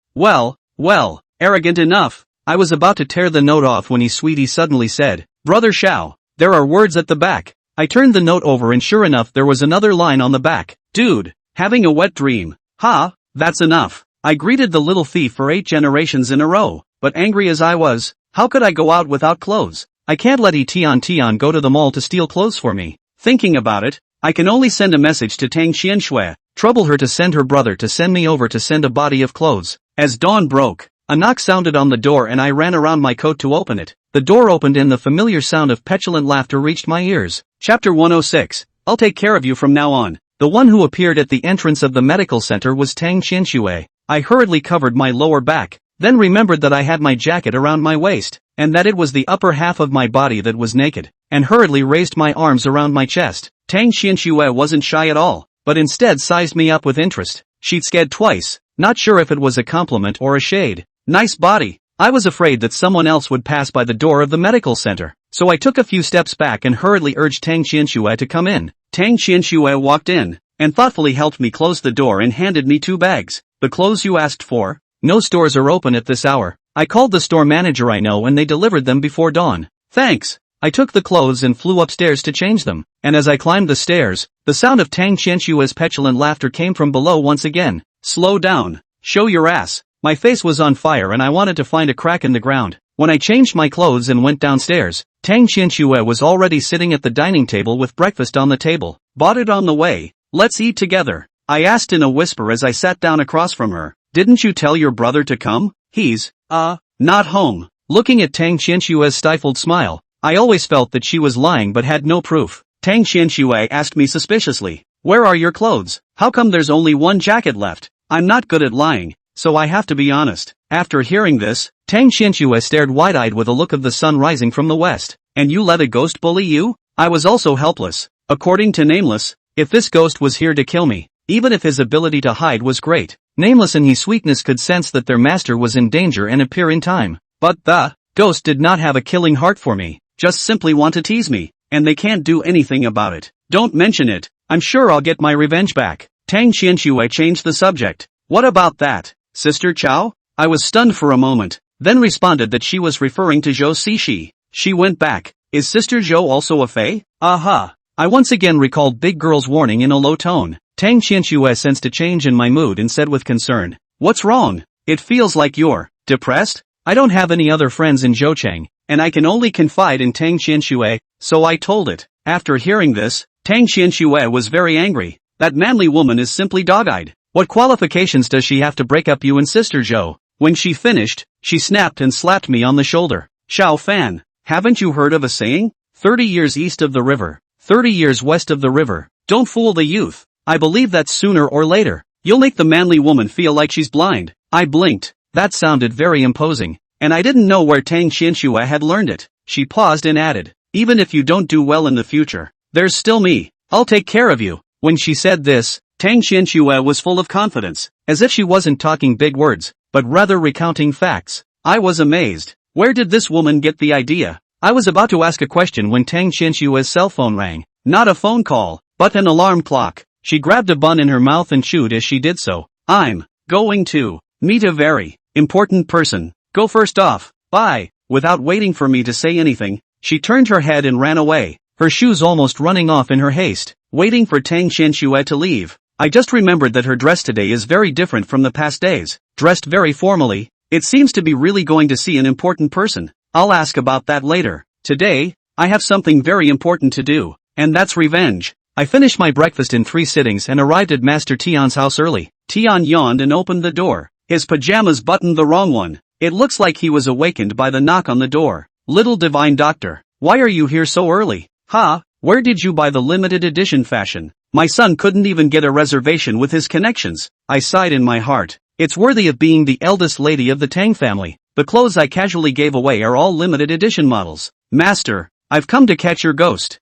arrogant enough. I was about to tear the note off when sweetie suddenly said, Brother Xiao, there are words at the back. I turned the note over and sure enough there was another line on the back. Dude, having a wet dream. Ha, that's enough. I greeted the little thief for 8 generations in a row, but angry as I was, how could I go out without clothes? I can't let Tian go to the mall to steal clothes for me. Thinking about it, I can only send a message to Tang Xianshui, trouble her to send her brother to send me over to send a body of clothes. As dawn broke, a knock sounded on the door and I ran around my coat to open it. The door opened and the familiar sound of petulant laughter reached my ears. Chapter 106, I'll take care of you from now on. The one who appeared at the entrance of the medical center was Tang Xianshui. I hurriedly covered my lower back, then remembered that I had my jacket around my waist, and that it was the upper half of my body that was naked, and hurriedly raised my arms around my chest. Tang Xianshui wasn't shy at all, but instead sized me up with interest. She'd scared twice, not sure if it was a compliment or a shade. Nice body. I was afraid that someone else would pass by the door of the medical center, so I took a few steps back and hurriedly urged Tang Xianshui to come in. Tang Xianshui walked in, and thoughtfully helped me close the door and handed me 2 bags. The clothes you asked for? No stores are open at this hour. I called the store manager I know and they delivered them before dawn. Thanks. I took the clothes and flew upstairs to change them, and as I climbed the stairs, the sound of Tang Xianshui's petulant laughter came from below once again. Slow down. Show your ass. My face was on fire and I wanted to find a crack in the ground. When I changed my clothes and went downstairs, Tang Xianshui was already sitting at the dining table with breakfast on the table. Bought it on the way. Let's eat together. I asked in a whisper as I sat down across from her. Didn't you tell your brother to come? He's, not home. Looking at Tang Xianshui's stifled smile, I always felt that she was lying but had no proof. Tang Xianshui asked me suspiciously, where are your clothes? How come there's only one jacket left? I'm not good at lying, so I have to be honest. After hearing this, Tang Xianshui stared wide-eyed with a look of the sun rising from the west. And you let a ghost bully you? I was also helpless. According to Nameless, if this ghost was here to kill me, even if his ability to hide was great, Nameless and his sweetness could sense that their master was in danger and appear in time. But the ghost did not have a killing heart for me, just simply want to tease me, and they can't do anything about it. Don't mention it, I'm sure I'll get my revenge back. Tang Xianshui changed the subject. What about that, Sister Chow? I was stunned for a moment, then responded that she was referring to Zhou Cixi. She went back, is Sister Zhou also a fae? Aha. I once again recalled Big Girl's warning in a low tone. Tang Xianshui sensed a change in my mood and said with concern, what's wrong? It feels like you're depressed? I don't have any other friends in Zhoucheng, and I can only confide in Tang Xianshui, so I told it. After hearing this, Tang Xianshui was very angry. That manly woman is simply dog-eyed. What qualifications does she have to break up you and Sister Zhou? When she finished, she snapped and slapped me on the shoulder. Xiao Fan, haven't you heard of a saying? 30 years east of the river, 30 years west of the river. Don't fool the youth. I believe that sooner or later, you'll make the manly woman feel like she's blind. I blinked. That sounded very imposing, and I didn't know where Tang Xianshui had learned it. She paused and added, even if you don't do well in the future, there's still me. I'll take care of you. When she said this, Tang Xianshui was full of confidence, as if she wasn't talking big words, but rather recounting facts. I was amazed. Where did this woman get the idea? I was about to ask a question when Tang Xianshui's cell phone rang. Not a phone call, but an alarm clock. She grabbed a bun in her mouth and chewed as she did so. I'm going to meet a very important person. Go first off. Bye. Without waiting for me to say anything, she turned her head and ran away, her shoes almost running off in her haste, waiting for Tang Xianshui to leave. I just remembered that her dress today is very different from the past days. Dressed very formally, it seems to be really going to see an important person. I'll ask about that later. Today, I have something very important to do, and that's revenge. I finished my breakfast in 3 sittings and arrived at Master Tian's house early. Tian yawned and opened the door. His pajamas buttoned the wrong one. It looks like he was awakened by the knock on the door. Little divine doctor, why are you here so early? Ha, where did you buy the limited edition fashion? My son couldn't even get a reservation with his connections. I sighed in my heart. It's worthy of being the eldest lady of the Tang family. The clothes I casually gave away are all limited edition models. Master, I've come to catch your ghost.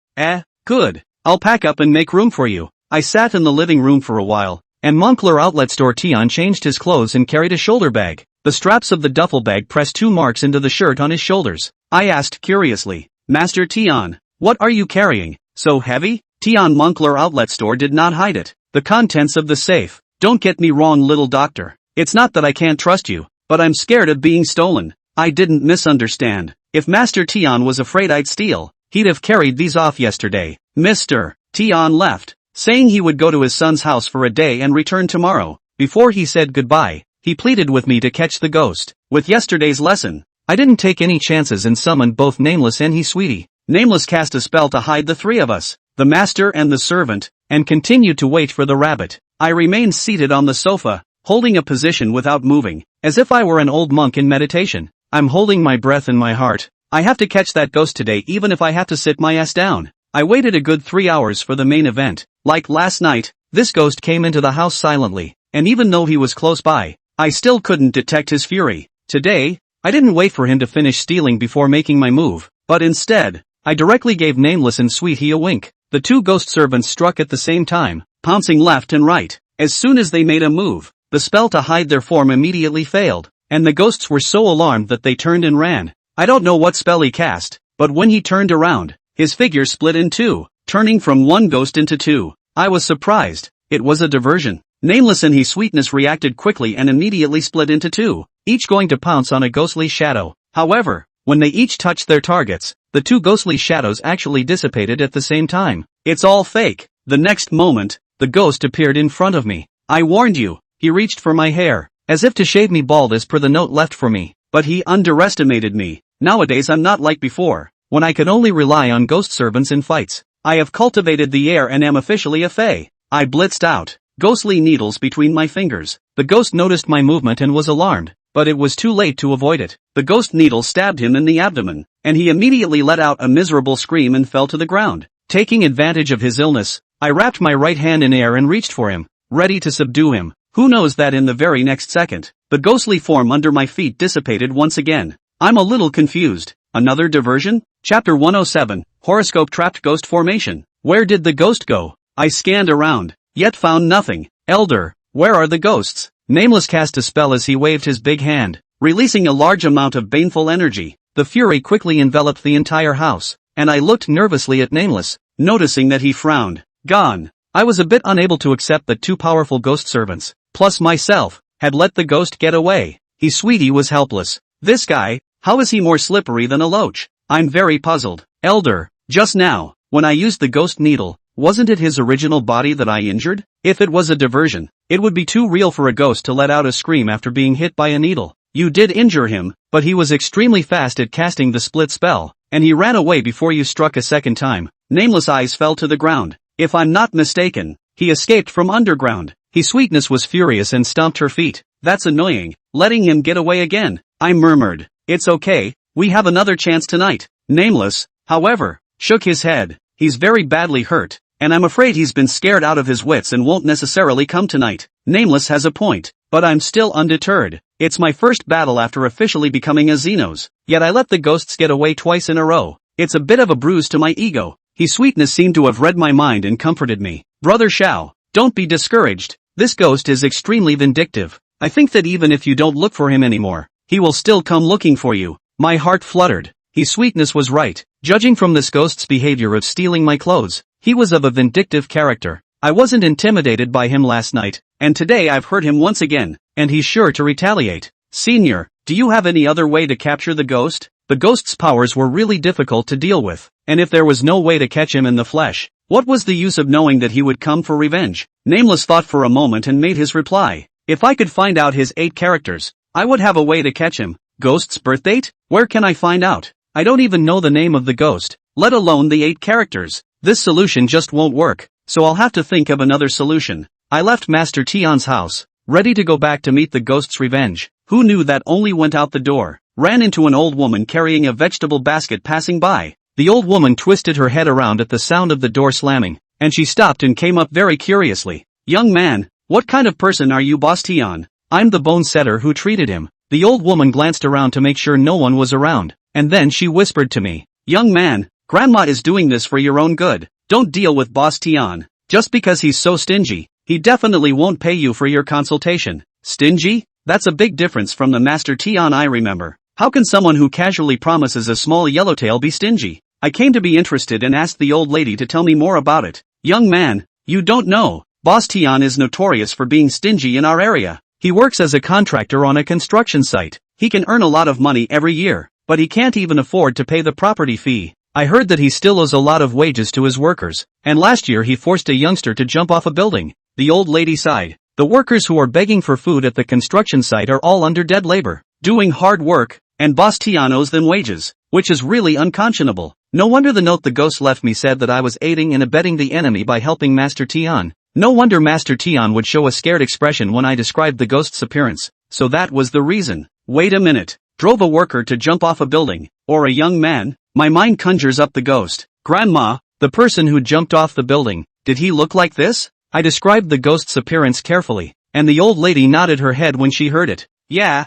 Good. I'll pack up and make room for you. I sat in the living room for a while, and Moncler outlet store Tian changed his clothes and carried a shoulder bag. The straps of the duffel bag pressed 2 marks into the shirt on his shoulders. I asked curiously, Master Tian, what are you carrying? So heavy? Tian Moncler outlet store did not hide it. The contents of the safe. Don't get me wrong, little doctor. It's not that I can't trust you, but I'm scared of being stolen. I didn't misunderstand. If Master Tian was afraid I'd steal, he'd have carried these off yesterday. Mr. Tian left, saying he would go to his son's house for a day and return tomorrow. Before he said goodbye, he pleaded with me to catch the ghost. With yesterday's lesson, I didn't take any chances and summoned both Nameless and he Sweetie. Nameless cast a spell to hide the 3 of us, the master and the servant, and continued to wait for the rabbit. I remained seated on the sofa, holding a position without moving, as if I were an old monk in meditation. I'm holding my breath in my heart. I have to catch that ghost today even if I have to sit my ass down. I waited a good 3 hours for the main event. Like last night, this ghost came into the house silently, and even though he was close by, I still couldn't detect his fury. Today, I didn't wait for him to finish stealing before making my move, but instead, I directly gave Nameless and Sweetie a wink. The 2 ghost servants struck at the same time, pouncing left and right. As soon as they made a move, the spell to hide their form immediately failed, and the ghosts were so alarmed that they turned and ran. I don't know what spell he cast, but when he turned around, his figure split in 2, turning from 1 ghost into 2. I was surprised. It was a diversion. Nameless and he Sweetness reacted quickly and immediately split into 2, each going to pounce on a ghostly shadow. However, when they each touched their targets, the 2 ghostly shadows actually dissipated at the same time. It's all fake. The next moment, the ghost appeared in front of me. I warned you. He reached for my hair, as if to shave me bald as per the note left for me, but he underestimated me. Nowadays I'm not like before, when I could only rely on ghost servants in fights. I have cultivated the air and am officially a fae. I blitzed out, ghostly needles between my fingers. The ghost noticed my movement and was alarmed, but it was too late to avoid it. The ghost needle stabbed him in the abdomen, and he immediately let out a miserable scream and fell to the ground. Taking advantage of his illness, I wrapped my right hand in air and reached for him, ready to subdue him. Who knows that in the very next second, the ghostly form under my feet dissipated once again. I'm a little confused. Another diversion? Chapter 107, Horoscope Trapped Ghost Formation. Where did the ghost go? I scanned around, yet found nothing. Elder, where are the ghosts? Nameless cast a spell as he waved his big hand, releasing a large amount of baneful energy. The fury quickly enveloped the entire house, and I looked nervously at Nameless, noticing that he frowned. Gone. I was a bit unable to accept that 2 powerful ghost servants, plus myself, had let the ghost get away. He Sweetie was helpless. This guy, how is he more slippery than a loach? I'm very puzzled. Elder, just now, when I used the ghost needle, wasn't it his original body that I injured? If it was a diversion, it would be too real for a ghost to let out a scream after being hit by a needle. You did injure him, but he was extremely fast at casting the split spell, and he ran away before you struck a second time. Nameless eyes fell to the ground. If I'm not mistaken, he escaped from underground. He Sweetness was furious and stomped her feet. That's annoying, letting him get away again. I murmured, it's okay, we have another chance tonight. Nameless, however, shook his head. He's very badly hurt, and I'm afraid he's been scared out of his wits and won't necessarily come tonight. Nameless has a point, but I'm still undeterred. It's my first battle after officially becoming a Xenos, yet I let the ghosts get away twice in a row. It's a bit of a bruise to my ego. He Sweetness seemed to have read my mind and comforted me. Brother Shao, don't be discouraged. This ghost is extremely vindictive. I think that even if you don't look for him anymore, he will still come looking for you. My heart fluttered. He Sweetness was right. Judging from this ghost's behavior of stealing my clothes, he was of a vindictive character. I wasn't intimidated by him last night, and today I've heard him once again, and he's sure to retaliate. Senior, do you have any other way to capture the ghost? The ghost's powers were really difficult to deal with, and if there was no way to catch him in the flesh, what was the use of knowing that he would come for revenge? Nameless thought for a moment and made his reply. If I could find out his 8 characters, I would have a way to catch him. Ghost's birth date? Where can I find out? I don't even know the name of the ghost. let alone the 8 characters. This solution just won't work, so I'll have to think of another solution. I left Master Tian's house, ready to go back to meet the ghost's revenge. Who knew that only went out the door, ran into an old woman carrying a vegetable basket passing by. The old woman twisted her head around at the sound of the door slamming, and she stopped and came up very curiously. Young man, what kind of person are you, Boss Tian? I'm the bone setter who treated him. The old woman glanced around to make sure no one was around, and then she whispered to me. Young man, Grandma is doing this for your own good. Don't deal with Boss Tian. Just because he's so stingy, he definitely won't pay you for your consultation. Stingy? That's a big difference from the Master Tian I remember. How can someone who casually promises a small yellowtail be stingy? I came to be interested and asked the old lady to tell me more about it. Young man, you don't know. Boss Tian is notorious for being stingy in our area. He works as a contractor on a construction site. He can earn a lot of money every year, but he can't even afford to pay the property fee. I heard that he still owes a lot of wages to his workers, and last year he forced a youngster to jump off a building. The old lady sighed. The workers who are begging for food at the construction site are all under dead labor, doing hard work, and Boss Tian owes them wages, which is really unconscionable. No wonder the note the ghost left me said that I was aiding and abetting the enemy by helping Master Tian. No wonder Master Tian would show a scared expression when I described the ghost's appearance. So that was the reason. Wait a minute. Drove a worker to jump off a building, or a young man? My mind conjures up the ghost. Grandma, the person who jumped off the building, did he look like this? I described the ghost's appearance carefully, and the old lady nodded her head when she heard it. Yeah,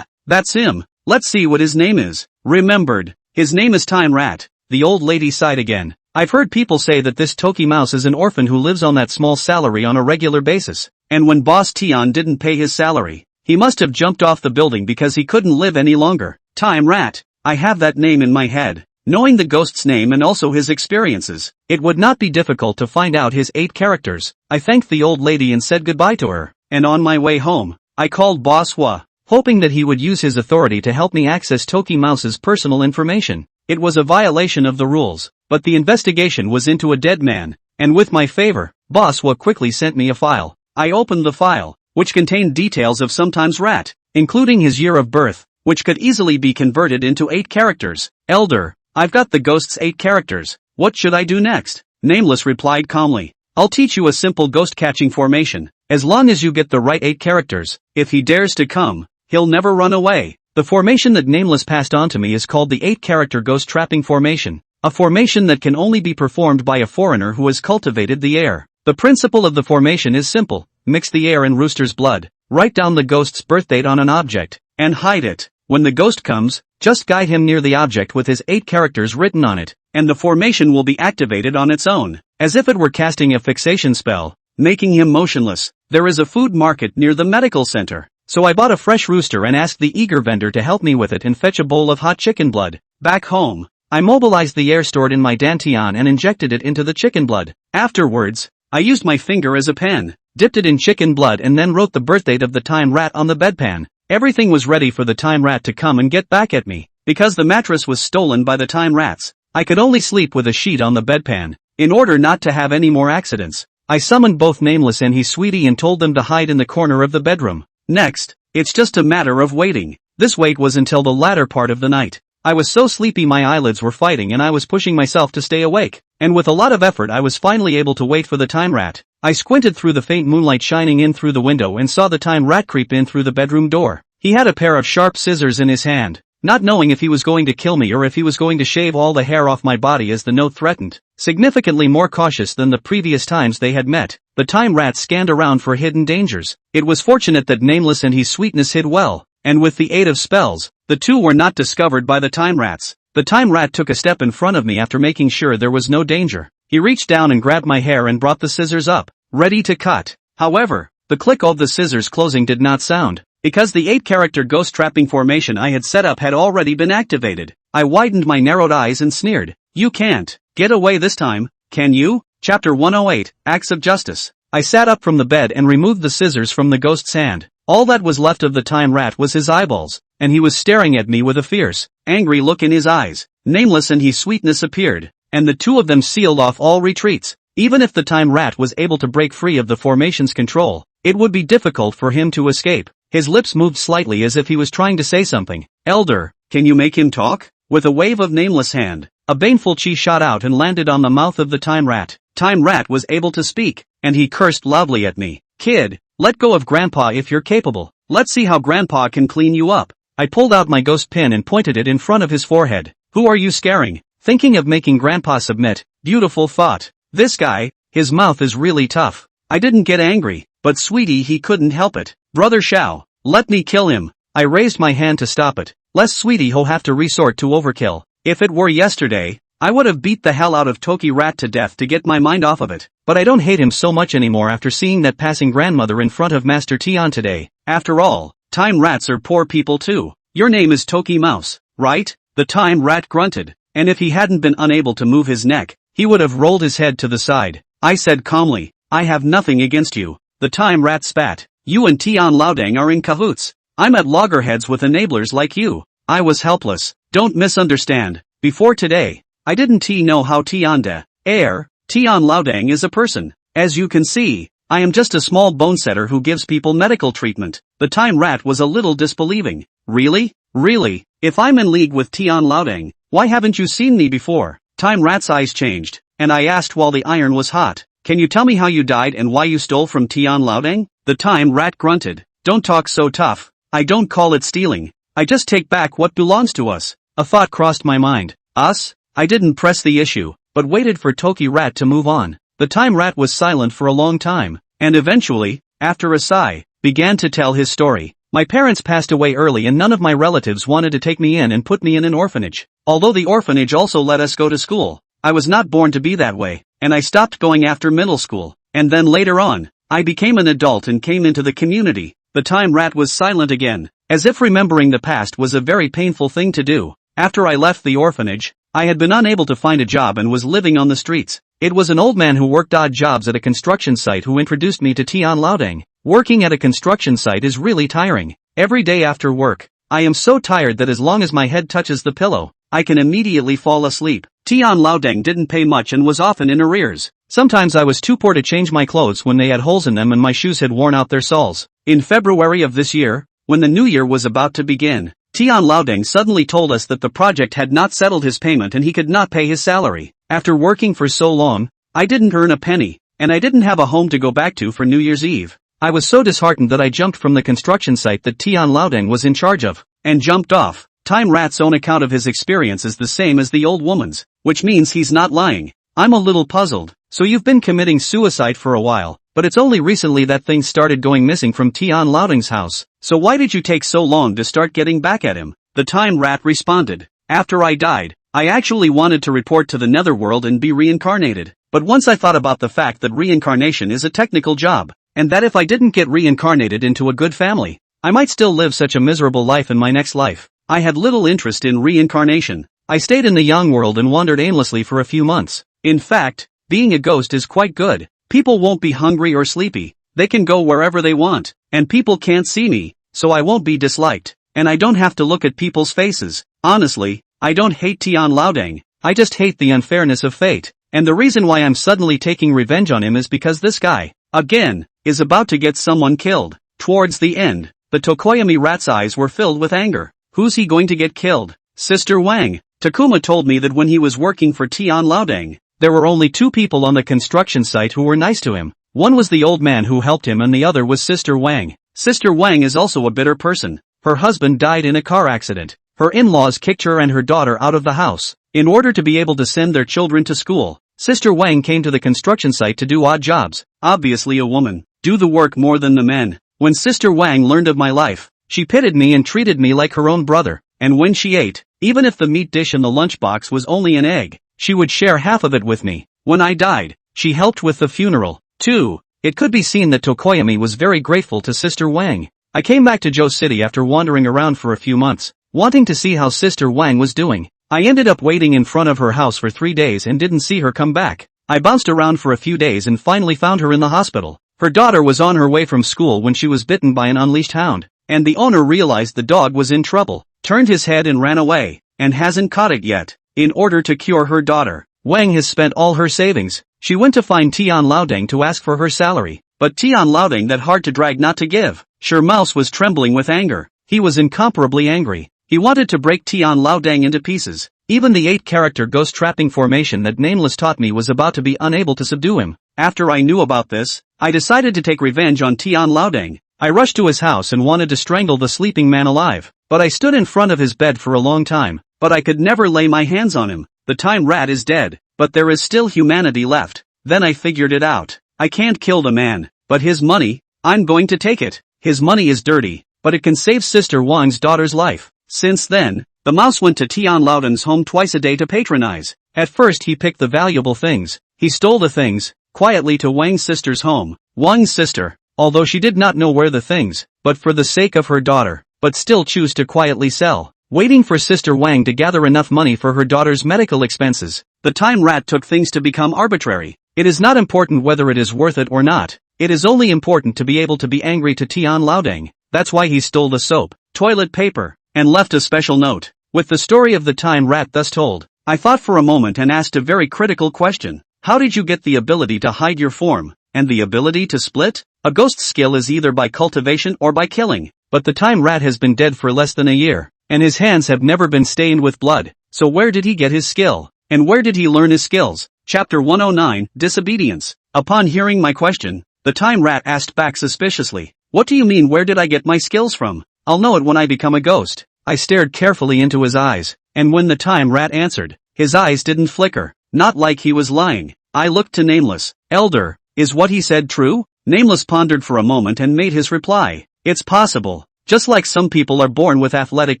that's him. Let's see what his name is. Remembered. His name is Time Rat. The old lady sighed again. I've heard people say that this Toki Mouse is an orphan who lives on that small salary on a regular basis, and when Boss Tian didn't pay his salary, he must have jumped off the building because he couldn't live any longer. Time Rat. I have that name in my head. Knowing the ghost's name and also his experiences, it would not be difficult to find out his 8 characters. I thanked the old lady and said goodbye to her, and on my way home, I called Boss Hua, hoping that he would use his authority to help me access Toki Mouse's personal information. It was a violation of the rules, but the investigation was into a dead man, and with my favor, Boss Hua quickly sent me a file. I opened the file, which contained details of Sometimes Rat, including his year of birth, which could easily be converted into 8 characters. Elder, I've got the ghost's 8 characters. What should I do next? Nameless replied calmly. I'll teach you a simple ghost catching formation. As long as you get the right 8 characters, if he dares to come, he'll never run away. The formation that Nameless passed on to me is called the 8-character ghost trapping formation, a formation that can only be performed by a foreigner who has cultivated the air. The principle of the formation is simple. Mix the air and rooster's blood, write down the ghost's birth date on an object, and hide it. When the ghost comes, just guide him near the object with his 8 characters written on it, and the formation will be activated on its own, as if it were casting a fixation spell, making him motionless. There is a food market near the medical center, so I bought a fresh rooster and asked the eager vendor to help me with it and fetch a bowl of hot chicken blood. Back home, I mobilized the air stored in my dantian and injected it into the chicken blood. Afterwards, I used my finger as a pen, dipped it in chicken blood and then wrote the birthdate of the Time Rat on the bedpan. Everything was ready for the Time Rat to come and get back at me. Because the mattress was stolen by the Time Rats, I could only sleep with a sheet on the bedpan. In order not to have any more accidents, I summoned both Nameless and his sweetie and told them to hide in the corner of the bedroom. Next, it's just a matter of waiting. This wait was until the latter part of the night. I was so sleepy my eyelids were fighting and I was pushing myself to stay awake, and with a lot of effort I was finally able to wait for the Time Rat. I squinted through the faint moonlight shining in through the window and saw the Time Rat creep in through the bedroom door. He had a pair of sharp scissors in his hand, not knowing if he was going to kill me or if he was going to shave all the hair off my body as the note threatened. Significantly more cautious than the previous times they had met, the Time Rat scanned around for hidden dangers. It was fortunate that Nameless and his sweetness hid well, and with the aid of spells, the two were not discovered by the Time Rats. The Time Rat took a step in front of me after making sure there was no danger. He reached down and grabbed my hair and brought the scissors up, ready to cut. However, the click of the scissors closing did not sound, because the 8-character ghost trapping formation I had set up had already been activated. I widened my narrowed eyes and sneered. You can't get away this time, can you? Chapter 108, Acts of Justice. I sat up from the bed and removed the scissors from the ghost's hand. All that was left of the Time Rat was his eyeballs, and he was staring at me with a fierce, angry look in his eyes. Nameless and his sweetness appeared, and the two of them sealed off all retreats. Even if the Time Rat was able to break free of the formation's control, it would be difficult for him to escape. His lips moved slightly as if he was trying to say something. Elder, can you make him talk? With a wave of Nameless' hand, A baneful chi shot out and landed on the mouth of the time rat. Time rat was able to speak, and he cursed loudly at me. Kid, let go of grandpa if you're capable. Let's see how grandpa can clean you up. I pulled out my ghost pin and pointed it in front of his forehead. Who are you scaring? Thinking of making grandpa submit. Beautiful thought. This guy, his mouth is really tough. I didn't get angry, but sweetie, he couldn't help it. Brother Shao, let me kill him. I raised my hand to stop it, lest sweetie ho have to resort to overkill. If it were yesterday, I would have beat the hell out of Toki Rat to death to get my mind off of it. But I don't hate him so much anymore after seeing that passing grandmother in front of Master Tian today. After all, time rats are poor people too. Your name is Toki Mouse, right? The time rat grunted, and if he hadn't been unable to move his neck, he would have rolled his head to the side. I said calmly, I have nothing against you. The time rat spat. You and Tian Laodang are in cahoots. I'm at loggerheads with enablers like you. I was helpless. Don't misunderstand. Before today, I didn't know how Tian de air. Tian Laodang is a person. As you can see, I am just a small bone setter who gives people medical treatment. The time rat was a little disbelieving. Really? Really? If I'm in league with Tian Laodang, why haven't you seen me before? Time rat's eyes changed, and I asked while the iron was hot. Can you tell me how you died and why you stole from Tian Laodang? The time rat grunted. Don't talk so tough. I don't call it stealing. I just take back what belongs to us. A thought crossed my mind. Us? I didn't press the issue, but waited for Toki Rat to move on. The time rat was silent for a long time, and eventually, after a sigh, began to tell his story. My parents passed away early and none of my relatives wanted to take me in and put me in an orphanage. Although the orphanage also let us go to school, I was not born to be that way, and I stopped going after middle school. And then later on, I became an adult and came into the community. The time rat was silent again, as if remembering the past was a very painful thing to do. After I left the orphanage, I had been unable to find a job and was living on the streets. It was an old man who worked odd jobs at a construction site who introduced me to Tian Laodang. Working at a construction site is really tiring. Every day after work, I am so tired that as long as my head touches the pillow, I can immediately fall asleep. Tian Laodang didn't pay much and was often in arrears. Sometimes I was too poor to change my clothes when they had holes in them and my shoes had worn out their soles. In February of this year, when the new year was about to begin, Tian Laodang suddenly told us that the project had not settled his payment and he could not pay his salary. After working for so long, I didn't earn a penny, and I didn't have a home to go back to for New Year's Eve. I was so disheartened that I jumped from the construction site that Tian Laodang was in charge of, and jumped off. Time Rat's own account of his experience is the same as the old woman's, which means he's not lying. I'm a little puzzled. So you've been committing suicide for a while, but it's only recently that things started going missing from Tian Laodang's house. So why did you take so long to start getting back at him? The Time Rat responded. After I died, I actually wanted to report to the netherworld and be reincarnated. But once I thought about the fact that reincarnation is a technical job, and that if I didn't get reincarnated into a good family, I might still live such a miserable life in my next life. I had little interest in reincarnation. I stayed in the young world and wandered aimlessly for a few months. In fact, being a ghost is quite good. People won't be hungry or sleepy. They can go wherever they want, and people can't see me, so I won't be disliked, and I don't have to look at people's faces. Honestly, I don't hate Tian Laodang, I just hate the unfairness of fate, and the reason why I'm suddenly taking revenge on him is because this guy, again, is about to get someone killed. Towards the end, the Tokoyami rat's eyes were filled with anger. Who's he going to get killed? Sister Wang. Takuma told me that when he was working for Tian Laodang, there were only two people on the construction site who were nice to him. One was the old man who helped him and the other was Sister Wang. Sister Wang is also a bitter person. Her husband died in a car accident. Her in-laws kicked her and her daughter out of the house. In order to be able to send their children to school, Sister Wang came to the construction site to do odd jobs. Obviously a woman, do the work more than the men. When Sister Wang learned of my life, she pitied me and treated me like her own brother. And when she ate, even if the meat dish in the lunchbox was only an egg, she would share half of it with me. When I died, she helped with the funeral, too. It could be seen that Tokoyami was very grateful to Sister Wang. I came back to Joe City after wandering around for a few months, wanting to see how Sister Wang was doing. I ended up waiting in front of her house for 3 days and didn't see her come back. I bounced around for a few days and finally found her in the hospital. Her daughter was on her way from school when she was bitten by an unleashed hound, and the owner realized the dog was in trouble, turned his head and ran away, and hasn't caught it yet. In order to cure her daughter, Wang has spent all her savings. She went to find Tian Laodang to ask for her salary, but Tian Laodang that hard to drag not to give. Sure Mouse was trembling with anger. He was incomparably angry. He wanted to break Tian Laodang into pieces. Even the 8-character ghost trapping formation that Nameless taught me was about to be unable to subdue him. After I knew about this, I decided to take revenge on Tian Laodang. I rushed to his house and wanted to strangle the sleeping man alive. But I stood in front of his bed for a long time, but I could never lay my hands on him. The time rat is dead, but there is still humanity left. Then I figured it out. I can't kill the man, but his money, I'm going to take it. His money is dirty, but it can save Sister Wang's daughter's life. Since then, the mouse went to Tian Laodang's home twice a day to patronize. At first he picked the valuable things. He stole the things, quietly to Wang's sister's home. Wang's sister, although she did not know where the things, but for the sake of her daughter, but still choose to quietly sell, waiting for Sister Wang to gather enough money for her daughter's medical expenses. The time rat took things to become arbitrary. It is not important whether it is worth it or not. It is only important to be able to be angry to Tian Laodang. That's why he stole the soap, toilet paper, and left a special note. With the story of the time rat thus told, I thought for a moment and asked a very critical question. How did you get the ability to hide your form, and the ability to split? A ghost skill is either by cultivation or by killing, but the time rat has been dead for less than a year, and his hands have never been stained with blood, so where did he get his skill? And where did he learn his skills? Chapter 109, Disobedience. Upon hearing my question, the time rat asked back suspiciously, what do you mean where did I get my skills from? I'll know it when I become a ghost. I stared carefully into his eyes, and when the time rat answered, his eyes didn't flicker, not like he was lying. I looked to Nameless. Elder, is what he said true? Nameless pondered for a moment and made his reply. It's possible. Just like some people are born with athletic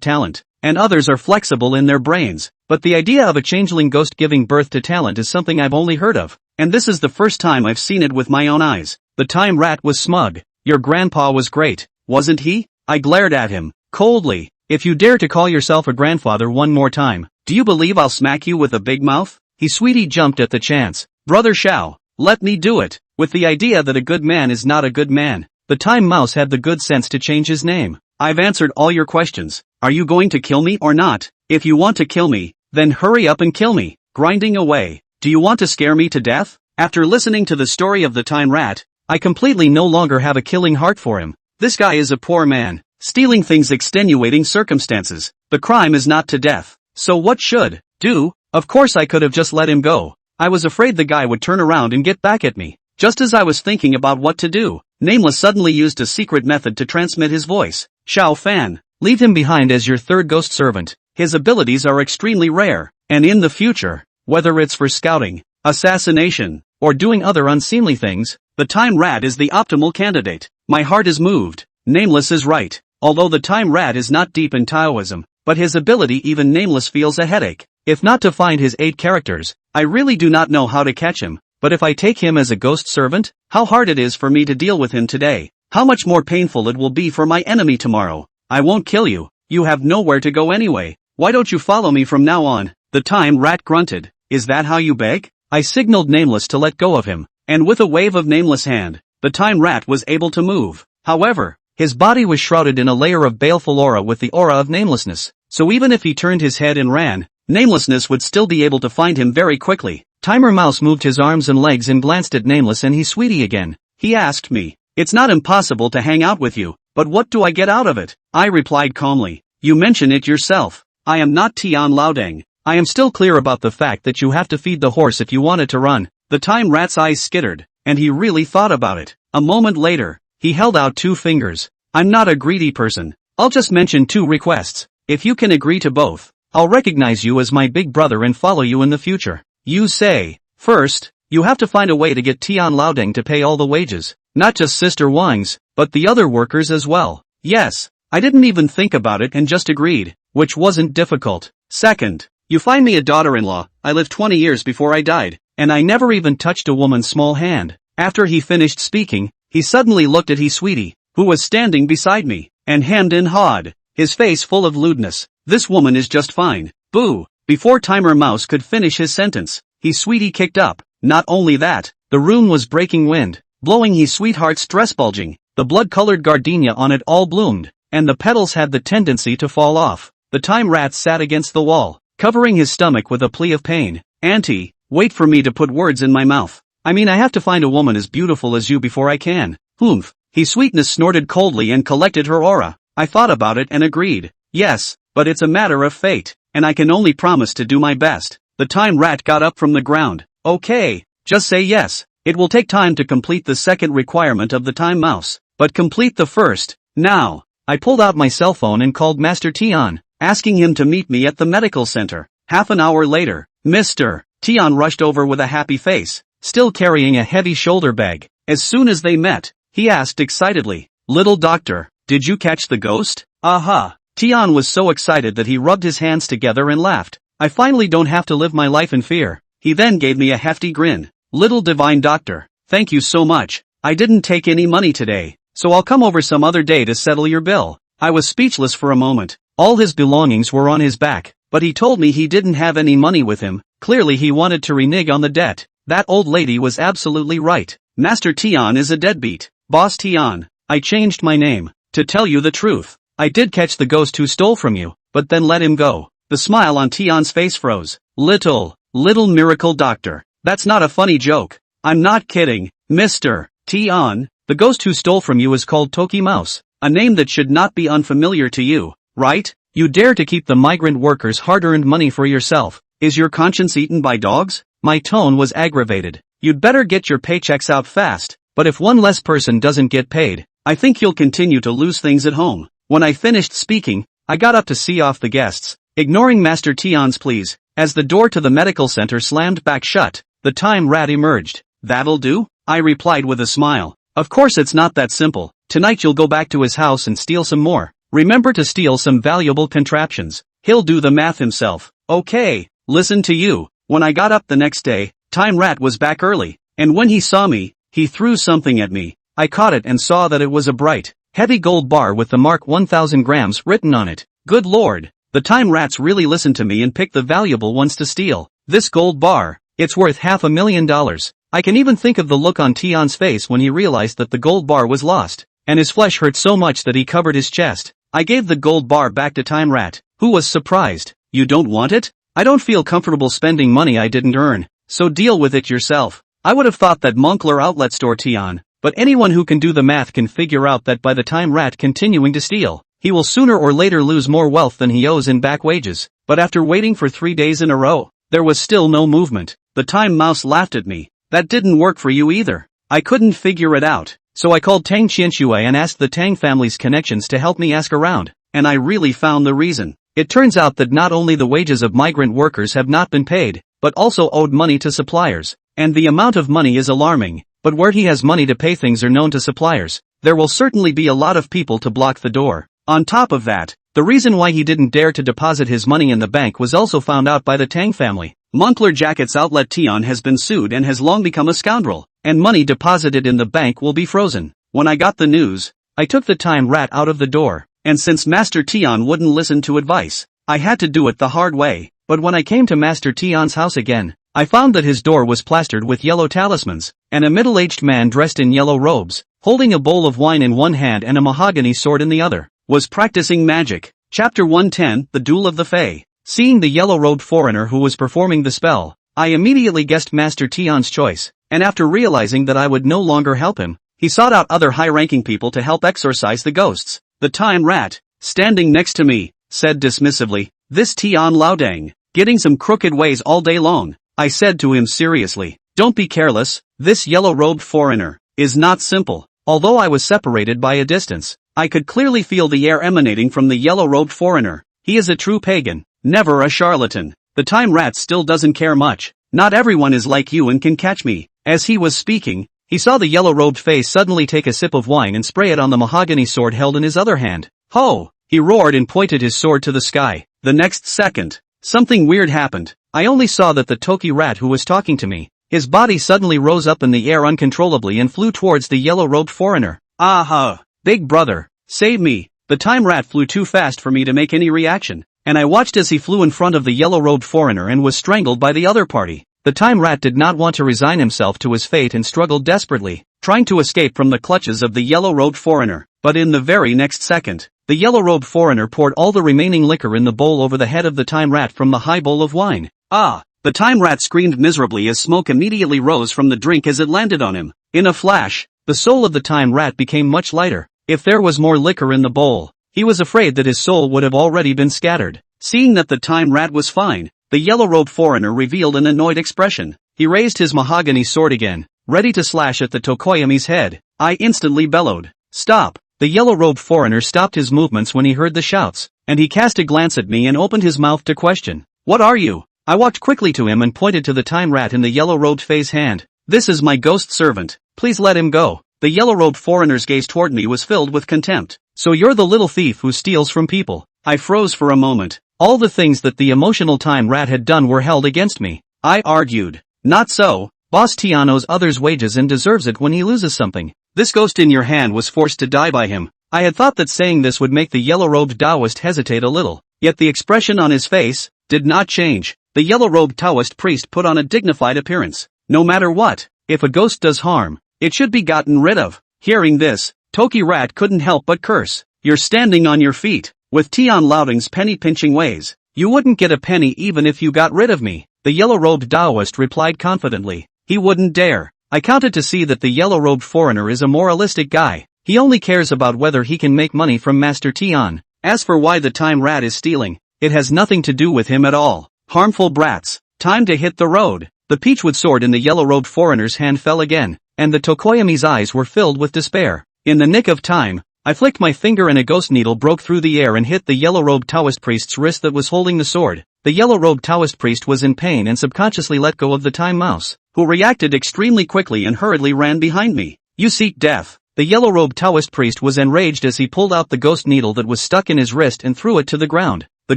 talent, and others are flexible in their brains, but the idea of a changeling ghost giving birth to talent is something I've only heard of, and this is the first time I've seen it with my own eyes. The time rat was smug. Your grandpa was great, wasn't he? I glared at him, coldly. If you dare to call yourself a grandfather one more time, do you believe I'll smack you with a big mouth? He sweetie jumped at the chance. Brother Shao, let me do it. With the idea that a good man is not a good man, the time mouse had the good sense to change his name. I've answered all your questions. Are you going to kill me or not? If you want to kill me, then hurry up and kill me. Grinding away. Do you want to scare me to death? After listening to the story of the time rat, I completely no longer have a killing heart for him. This guy is a poor man. Stealing things extenuating circumstances. The crime is not to death. So what should do? Of course I could have just let him go. I was afraid the guy would turn around and get back at me. Just as I was thinking about what to do, Nameless suddenly used a secret method to transmit his voice. Xiao Fan, leave him behind as your third ghost servant. His abilities are extremely rare, and in the future, whether it's for scouting, assassination, or doing other unseemly things, the time rat is the optimal candidate. My heart is moved. Nameless is right. Although the time rat is not deep in Taoism, but his ability even Nameless feels a headache. If not to find his 8 characters, I really do not know how to catch him. But if I take him as a ghost servant, how hard it is for me to deal with him today. How much more painful it will be for my enemy tomorrow. I won't kill you. You have nowhere to go anyway. Why don't you follow me from now on? The time rat grunted. Is that how you beg? I signaled Nameless to let go of him, and with a wave of Nameless' hand, the time rat was able to move. However, his body was shrouded in a layer of baleful aura with the aura of namelessness, so even if he turned his head and ran, Namelessness would still be able to find him very quickly. Timer Mouse moved his arms and legs and glanced at Nameless and he sweetie again. He asked me, it's not impossible to hang out with you, but what do I get out of it? I replied calmly, you mention it yourself. I am not Tian Laodang. I am still clear about the fact that you have to feed the horse if you want it to run. The time rat's eyes skittered, and he really thought about it. A moment later, he held out 2 fingers. I'm not a greedy person. I'll just mention 2 requests. If you can agree to both, I'll recognize you as my big brother and follow you in the future. You say, first, you have to find a way to get Tian Laodang to pay all the wages, not just Sister Wang's, but the other workers as well. Yes, I didn't even think about it and just agreed, which wasn't difficult. Second, you find me a daughter-in-law. I lived 20 years before I died, and I never even touched a woman's small hand. After he finished speaking, he suddenly looked at his sweetie, who was standing beside me, and hemmed and hawed, his face full of lewdness. This woman is just fine. Boo! Before Timer Mouse could finish his sentence, his sweetie kicked up. Not only that, the room was breaking wind, blowing his sweetheart's dress bulging. The blood-colored gardenia on it all bloomed, and the petals had the tendency to fall off. The time rat sat against the wall, covering his stomach with a plea of pain. Auntie, wait for me to put words in my mouth. I mean I have to find a woman as beautiful as you before I can. Humph. His sweetness snorted coldly and collected her aura. I thought about it and agreed. Yes, but it's a matter of fate. and I can only promise to do my best. The time rat got up from the ground. Okay, just say yes. It will take time to complete the second requirement of the time mouse, but complete the first, now. I pulled out my cell phone and called Master Tian, asking him to meet me at the medical center. Half an hour later, Mr. Tian rushed over with a happy face, still carrying a heavy shoulder bag. As soon as they met, he asked excitedly, "Little doctor, did you catch the ghost?" Aha! Tian was so excited that he rubbed his hands together and laughed. I finally don't have to live my life in fear. He then gave me a hefty grin. "Little divine doctor, thank you so much. I didn't take any money today, so I'll come over some other day to settle your bill." I was speechless for a moment. All his belongings were on his back, but he told me he didn't have any money with him. Clearly he wanted to renege on the debt. That old lady was absolutely right. Master Tian is a deadbeat. Boss Tian, I changed my name. To tell you the truth, I did catch the ghost who stole from you, but then let him go. The smile on Tian's face froze. Little miracle doctor. That's not a funny joke. I'm not kidding, Mr. Tian. The ghost who stole from you is called Toki Mouse, a name that should not be unfamiliar to you, right? You dare to keep the migrant workers' hard-earned money for yourself. Is your conscience eaten by dogs? My tone was aggravated. You'd better get your paychecks out fast, but if one less person doesn't get paid, I think you'll continue to lose things at home. When I finished speaking, I got up to see off the guests, ignoring Master Tian's pleas. As the door to the medical center slammed back shut, the time rat emerged. "That'll do?" I replied with a smile. "Of course it's not that simple. Tonight you'll go back to his house and steal some more. Remember to steal some valuable contraptions. He'll do the math himself." "Okay, listen to you." When I got up the next day, Time Rat was back early, and when he saw me, he threw something at me. I caught it and saw that it was a bright, heavy gold bar with the mark 1000 grams written on it. Good lord, the Time Rats really listened to me and picked the valuable ones to steal. This gold bar, it's worth $500,000. I can even think of the look on Tian's face when he realized that the gold bar was lost, and his flesh hurt so much that he covered his chest. I gave the gold bar back to Time Rat, who was surprised. "You don't want it?" "I don't feel comfortable spending money I didn't earn, so deal with it yourself." I would have thought that Moncler outlet store Tian, but anyone who can do the math can figure out that by the time Rat continuing to steal, he will sooner or later lose more wealth than he owes in back wages. But after waiting for 3 days in a row, there was still no movement. The time mouse laughed at me. "That didn't work for you either." I couldn't figure it out, so I called Tang Qianxue and asked the Tang family's connections to help me ask around, and I really found the reason. It turns out that not only the wages of migrant workers have not been paid, but also owed money to suppliers, and the amount of money is alarming. But where he has money to pay, things are known to suppliers. There will certainly be a lot of people to block the door. On top of that, the reason why he didn't dare to deposit his money in the bank was also found out by the Tang family. Moncler Jackets outlet Tian has been sued and has long become a scoundrel, and money deposited in the bank will be frozen. When I got the news, I took the Time Rat out of the door, and since Master Tian wouldn't listen to advice, I had to do it the hard way. But when I came to Master Tian's house again, I found that his door was plastered with yellow talismans, and a middle-aged man dressed in yellow robes, holding a bowl of wine in one hand and a mahogany sword in the other, was practicing magic. Chapter 110, The Duel of the Fae. Seeing the yellow-robed foreigner who was performing the spell, I immediately guessed Master Tian's choice, and after realizing that I would no longer help him, he sought out other high-ranking people to help exorcise the ghosts. The Time Rat, standing next to me, said dismissively, "This Tian Laodang, getting some crooked ways all day long." I said to him seriously, "Don't be careless, this yellow-robed foreigner is not simple." Although I was separated by a distance, I could clearly feel the air emanating from the yellow-robed foreigner. He is a true pagan, never a charlatan. The Time Rat still doesn't care much. "Not everyone is like you and can catch me." As he was speaking, he saw the yellow-robed face suddenly take a sip of wine and spray it on the mahogany sword held in his other hand. "Ho!" He roared and pointed his sword to the sky. The next second, something weird happened. I only saw that the Toki Rat who was talking to me, his body suddenly rose up in the air uncontrollably and flew towards the yellow-robed foreigner. "Aha! Big brother, save me!" The Time Rat flew too fast for me to make any reaction, and I watched as he flew in front of the yellow-robed foreigner and was strangled by the other party. The Time Rat did not want to resign himself to his fate and struggled desperately, trying to escape from the clutches of the yellow-robed foreigner. But in the very next second, the yellow-robed foreigner poured all the remaining liquor in the bowl over the head of the Time Rat from the high bowl of wine. "Ah!" The Time Rat screamed miserably as smoke immediately rose from the drink as it landed on him. In a flash, the soul of the Time Rat became much lighter. If there was more liquor in the bowl, he was afraid that his soul would have already been scattered. Seeing that the time rat was fine, the yellow-robed foreigner revealed an annoyed expression. He raised his mahogany sword again, ready to slash at the Tokoyami's head. I instantly bellowed, "Stop!" The yellow-robed foreigner stopped his movements when he heard the shouts, and he cast a glance at me and opened his mouth to question. "What are you?" I walked quickly to him and pointed to the time rat in the yellow-robed fae's hand. "This is my ghost servant. Please let him go." The yellow-robed foreigner's gaze toward me was filled with contempt. "So you're the little thief who steals from people." I froze for a moment. All the things that the emotional time rat had done were held against me. I argued. "Not so. Boss Tian owes others wages and deserves it when he loses something. This ghost in your hand was forced to die by him." I had thought that saying this would make the yellow-robed Taoist hesitate a little, yet the expression on his face did not change. The yellow-robed Taoist priest put on a dignified appearance. "No matter what, if a ghost does harm, it should be gotten rid of." Hearing this, Toki Rat couldn't help but curse. "You're standing on your feet. With Tian Louding's penny-pinching ways, you wouldn't get a penny even if you got rid of me." The yellow-robed Taoist replied confidently. He wouldn't dare. I counted to see that the yellow-robed foreigner is a moralistic guy. He only cares about whether he can make money from Master Tian. As for why the time rat is stealing, it has nothing to do with him at all. Harmful brats. Time to hit the road. The peachwood sword in the yellow-robed foreigner's hand fell again, and the Tokoyami's eyes were filled with despair. In the nick of time, I flicked my finger and a ghost needle broke through the air and hit the yellow-robed Taoist priest's wrist that was holding the sword. The yellow-robed Taoist priest was in pain and subconsciously let go of the time mouse, who reacted extremely quickly and hurriedly ran behind me. "You seek death." The yellow-robed Taoist priest was enraged as he pulled out the ghost needle that was stuck in his wrist and threw it to the ground. The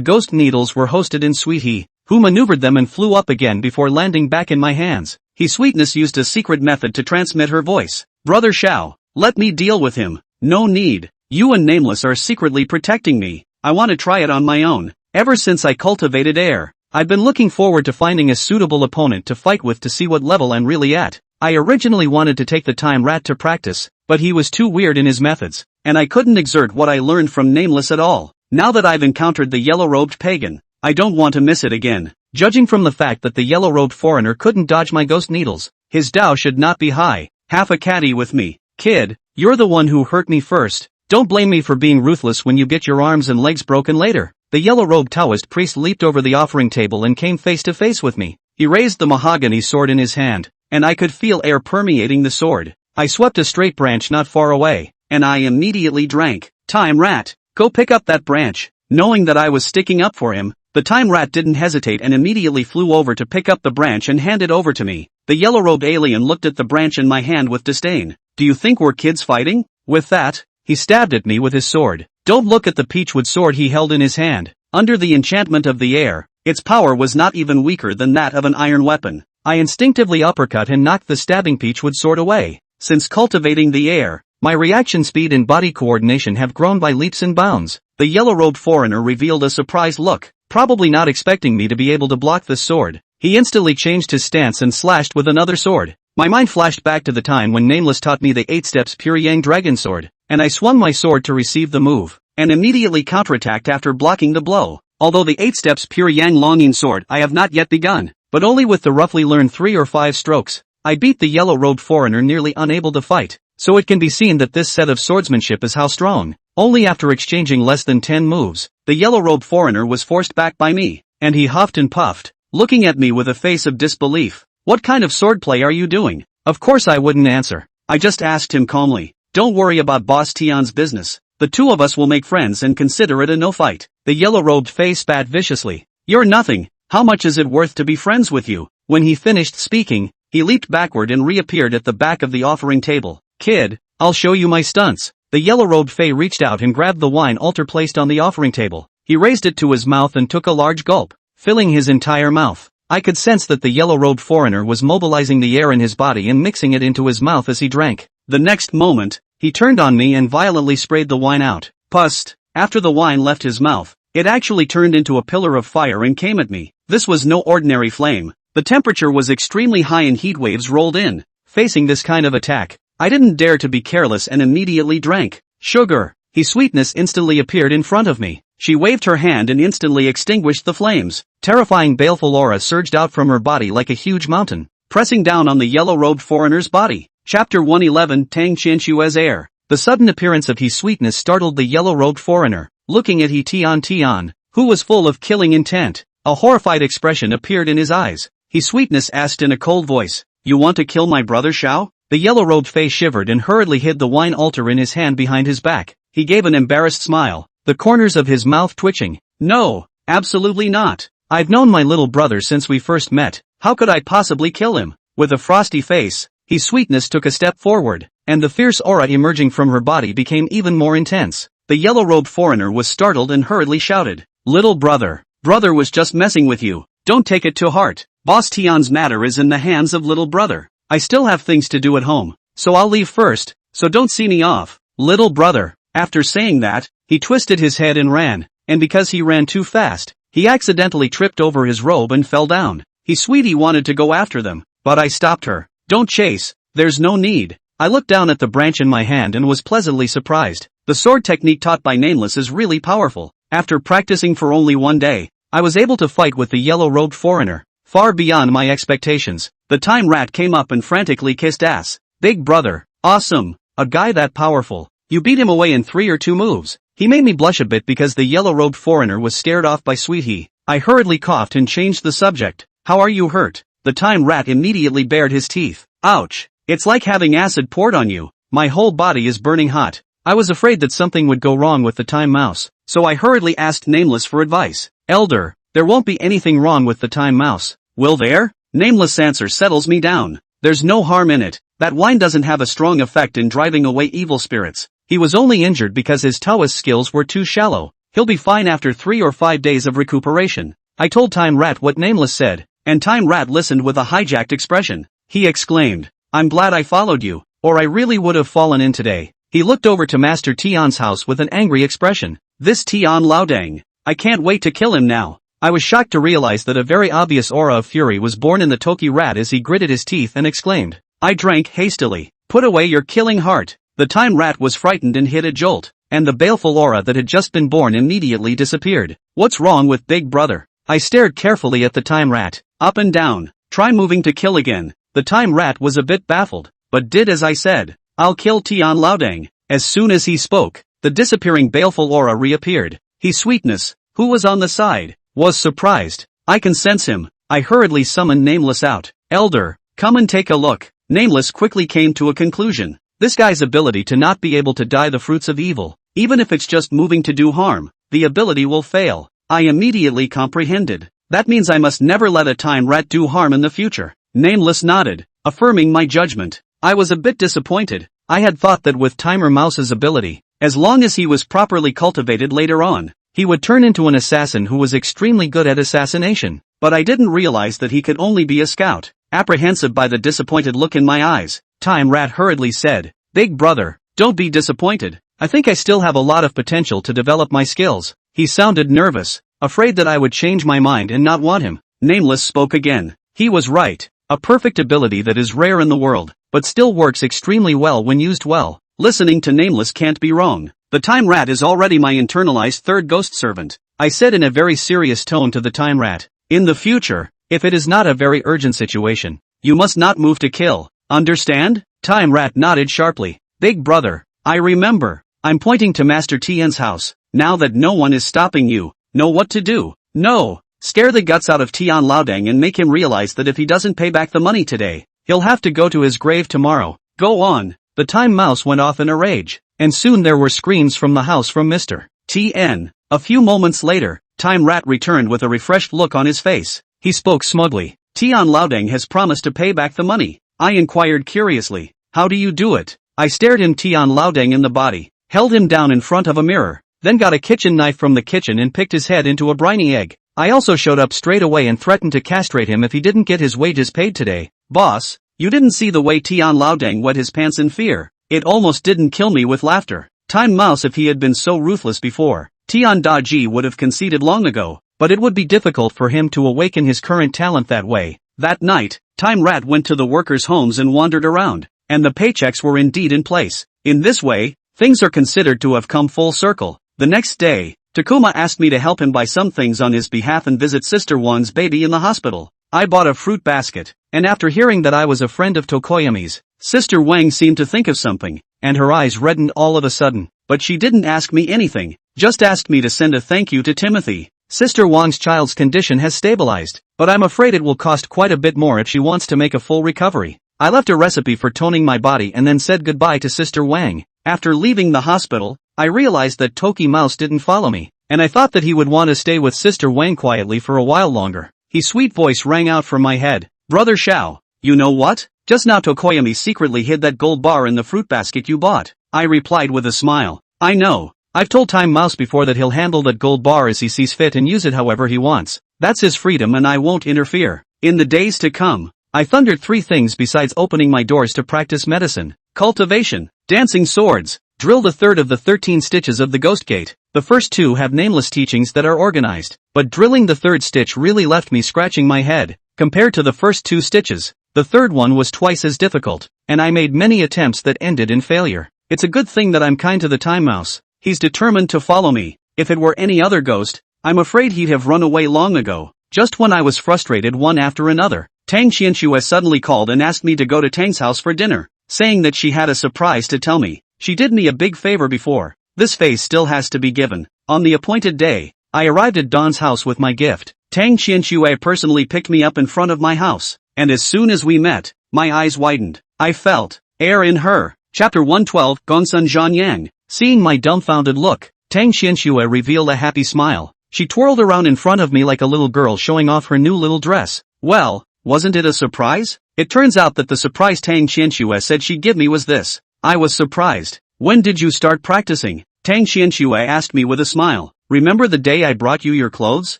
ghost needles were hosted in Sweet He, who maneuvered them and flew up again before landing back in my hands. He Sweetness used a secret method to transmit her voice. "Brother Shao, let me deal with him." "No need. You and Nameless are secretly protecting me. I want to try it on my own." Ever since I cultivated air, I've been looking forward to finding a suitable opponent to fight with to see what level I'm really at. I originally wanted to take the time rat to practice, but he was too weird in his methods, and I couldn't exert what I learned from Nameless at all. Now that I've encountered the yellow-robed pagan, I don't want to miss it again. Judging from the fact that the yellow-robed foreigner couldn't dodge my ghost needles, his Dao should not be high. Half a caddy with me. "Kid, you're the one who hurt me first. Don't blame me for being ruthless when you get your arms and legs broken later." The yellow-robed Taoist priest leaped over the offering table and came face to face with me. He raised the mahogany sword in his hand, and I could feel air permeating the sword. I swept a straight branch not far away, and I immediately drank. "Time rat, go pick up that branch." Knowing that I was sticking up for him, the time rat didn't hesitate and immediately flew over to pick up the branch and hand it over to me. The yellow-robed alien looked at the branch in my hand with disdain. "Do you think we're kids fighting?" With that, he stabbed at me with his sword. Don't look at the peachwood sword he held in his hand. Under the enchantment of the air, its power was not even weaker than that of an iron weapon. I instinctively uppercut and knocked the stabbing peachwood sword away. Since cultivating the air, my reaction speed and body coordination have grown by leaps and bounds. The yellow-robed foreigner revealed a surprised look, probably not expecting me to be able to block this sword. He instantly changed his stance and slashed with another sword. My mind flashed back to the time when Nameless taught me the 8 steps Pure Yang Dragon Sword, and I swung my sword to receive the move, and immediately counterattacked after blocking the blow. Although the 8 steps Pure Yang Longing Sword I have not yet begun, but only with the roughly learned 3 or 5 strokes, I beat the yellow-robed foreigner nearly unable to fight. So it can be seen that this set of swordsmanship is how strong. Only after exchanging less than 10 moves, the yellow-robed foreigner was forced back by me, and he huffed and puffed, looking at me with a face of disbelief. "What kind of swordplay are you doing?" Of course I wouldn't answer. I just asked him calmly, "Don't worry about Boss Tian's business. The two of us will make friends and consider it a no-fight." The yellow-robed face spat viciously. "You're nothing. How much is it worth to be friends with you?" When he finished speaking, he leaped backward and reappeared at the back of the offering table. "Kid, I'll show you my stunts." The yellow-robed fae reached out and grabbed the wine altar placed on the offering table. He raised it to his mouth and took a large gulp, filling his entire mouth. I could sense that the yellow-robed foreigner was mobilizing the air in his body and mixing it into his mouth as he drank. The next moment, he turned on me and violently sprayed the wine out. Pust. After the wine left his mouth, it actually turned into a pillar of fire and came at me. This was no ordinary flame. The temperature was extremely high and heat waves rolled in. Facing this kind of attack, I didn't dare to be careless and immediately drank. "Sugar." His Sweetness instantly appeared in front of me. She waved her hand and instantly extinguished the flames. Terrifying baleful aura surged out from her body like a huge mountain, pressing down on the yellow-robed foreigner's body. Chapter 111 Tang Qianshue's Air. The sudden appearance of His Sweetness startled the yellow-robed foreigner. Looking at He Tian, who was full of killing intent. A horrified expression appeared in his eyes. He Sweetness asked in a cold voice, "You want to kill my brother Shao?" The yellow-robed Fae shivered and hurriedly hid the wine altar in his hand behind his back. He gave an embarrassed smile, the corners of his mouth twitching. "No, absolutely not. I've known my little brother since we first met. How could I possibly kill him?" With a frosty face, He Sweetness took a step forward, and the fierce aura emerging from her body became even more intense. The yellow-robed foreigner was startled and hurriedly shouted, "Little brother, brother was just messing with you. Don't take it to heart. Boss Tian's matter is in the hands of little brother. I still have things to do at home, so I'll leave first, so don't see me off, little brother." After saying that, he twisted his head and ran, and because he ran too fast, he accidentally tripped over his robe and fell down. Sweetie wanted to go after them, but I stopped her. "Don't chase, there's no need." I looked down at the branch in my hand and was pleasantly surprised. The sword technique taught by Nameless is really powerful. After practicing for only one day, I was able to fight with the yellow-robed foreigner, far beyond my expectations. The time rat came up and frantically kissed ass. "Big brother, awesome, a guy that powerful. You beat him away in 3 or 2 moves." He made me blush a bit because the yellow-robed foreigner was scared off by Sweetie. I hurriedly coughed and changed the subject. "How are you hurt?" The time rat immediately bared his teeth. "Ouch, it's like having acid poured on you. My whole body is burning hot." I was afraid that something would go wrong with the time mouse, so I hurriedly asked Nameless for advice. "Elder, there won't be anything wrong with the time mouse, will there?" Nameless' answer settles me down. "There's no harm in it. That wine doesn't have a strong effect in driving away evil spirits. He was only injured because his Taoist skills were too shallow. He'll be fine after 3 or 5 days of recuperation." I told Time Rat what Nameless said, and Time Rat listened with a hijacked expression. He exclaimed, "I'm glad I followed you, or I really would have fallen in today." He looked over to Master Tian's house with an angry expression. "This Tian Laodang, I can't wait to kill him now." I was shocked to realize that a very obvious aura of fury was born in the Toki rat as he gritted his teeth and exclaimed. I drank hastily. "Put away your killing heart." The time rat was frightened and hit a jolt, and the baleful aura that had just been born immediately disappeared. "What's wrong with Big Brother?" I stared carefully at the time rat. "Up and down. Try moving to kill again." The time rat was a bit baffled, but did as I said. "I'll kill Tian Laodang." As soon as he spoke, the disappearing baleful aura reappeared. Sweetness, who was on the side, was surprised. "I can sense him." I hurriedly summoned Nameless out. "Elder, come and take a look." Nameless quickly came to a conclusion. This guy's ability to not be able to die the fruits of evil, even if it's just moving to do harm, the ability will fail. I immediately comprehended. That means I must never let a time rat do harm in the future. Nameless nodded, affirming my judgment. I was a bit disappointed. I had thought that with Timer Mouse's ability, as long as he was properly cultivated later on, he would turn into an assassin who was extremely good at assassination. But I didn't realize that he could only be a scout. Apprehensive by the disappointed look in my eyes, Time Rat hurriedly said, "Big brother, don't be disappointed. I think I still have a lot of potential to develop my skills." He sounded nervous, afraid that I would change my mind and not want him. Nameless spoke again. He was right. A perfect ability that is rare in the world, but still works extremely well when used well. Listening to Nameless can't be wrong. The Time Rat is already my internalized third ghost servant. I said in a very serious tone to the Time Rat. "In the future, if it is not a very urgent situation, you must not move to kill. Understand?" Time Rat nodded sharply. "Big brother, I remember." I'm pointing to Master Tian's house. "Now that no one is stopping you, know what to do." "No. Scare the guts out of Tian Laodang and make him realize that if he doesn't pay back the money today, he'll have to go to his grave tomorrow. Go on." The time mouse went off in a rage, and soon there were screams from the house from Mr. Tn. A few moments later, Time Rat returned with a refreshed look on his face. He spoke smugly. "Tian Laodang has promised to pay back the money." I inquired curiously. "How do you do it?" I stared him Tian Laodang in the body, held him down in front of a mirror, then got a kitchen knife from the kitchen and picked his head into a briny egg. I also showed up straight away and threatened to castrate him if he didn't get his wages paid today. "Boss, you didn't see the way Tian Laodang wet his pants in fear. It almost didn't kill me with laughter." Time Mouse, if he had been so ruthless before, Tian Daji would have conceded long ago, but it would be difficult for him to awaken his current talent that way. That night, Time Rat went to the workers' homes and wandered around, and the paychecks were indeed in place. In this way, things are considered to have come full circle. The next day, Takuma asked me to help him buy some things on his behalf and visit Sister Wan's baby in the hospital. I bought a fruit basket, and after hearing that I was a friend of Tokoyami's, Sister Wang seemed to think of something, and her eyes reddened all of a sudden, but she didn't ask me anything, just asked me to send a thank you to Timothy. Sister Wang's child's condition has stabilized, but I'm afraid it will cost quite a bit more if she wants to make a full recovery. I left a recipe for toning my body and then said goodbye to Sister Wang. After leaving the hospital, I realized that Toki Mouse didn't follow me, and I thought that he would want to stay with Sister Wang quietly for a while longer. His sweet voice rang out from my head. Brother Xiao, you know what? Just now Tokoyami secretly hid that gold bar in the fruit basket you bought. I replied with a smile. I know. I've told Time Mouse before that he'll handle that gold bar as he sees fit and use it however he wants. That's his freedom and I won't interfere. In the days to come, I thundered 3 things besides opening my doors to practice medicine, cultivation, dancing swords, drill the third of the 13 stitches of the Ghost Gate. The first 2 have nameless teachings that are organized, but drilling the third stitch really left me scratching my head. Compared to the first 2 stitches, the third one was twice as difficult, and I made many attempts that ended in failure. It's a good thing that I'm kind to the Time Mouse. He's determined to follow me. If it were any other ghost, I'm afraid he'd have run away long ago. Just when I was frustrated one after another, Tang Xianxue suddenly called and asked me to go to Tang's house for dinner, saying that she had a surprise to tell me. She did me a big favor before. This phase still has to be given. On the appointed day, I arrived at Don's house with my gift. Tang Xianxue personally picked me up in front of my house, and as soon as we met, my eyes widened. I felt air in her. Chapter 112, Gongsun Zhanyang. Seeing my dumbfounded look, Tang Xianxue revealed a happy smile. She twirled around in front of me like a little girl showing off her new little dress. Well, wasn't it a surprise? It turns out that the surprise Tang Xianxue said she'd give me was this. I was surprised. When did you start practicing? Tang Xianxue asked me with a smile. Remember the day I brought you your clothes?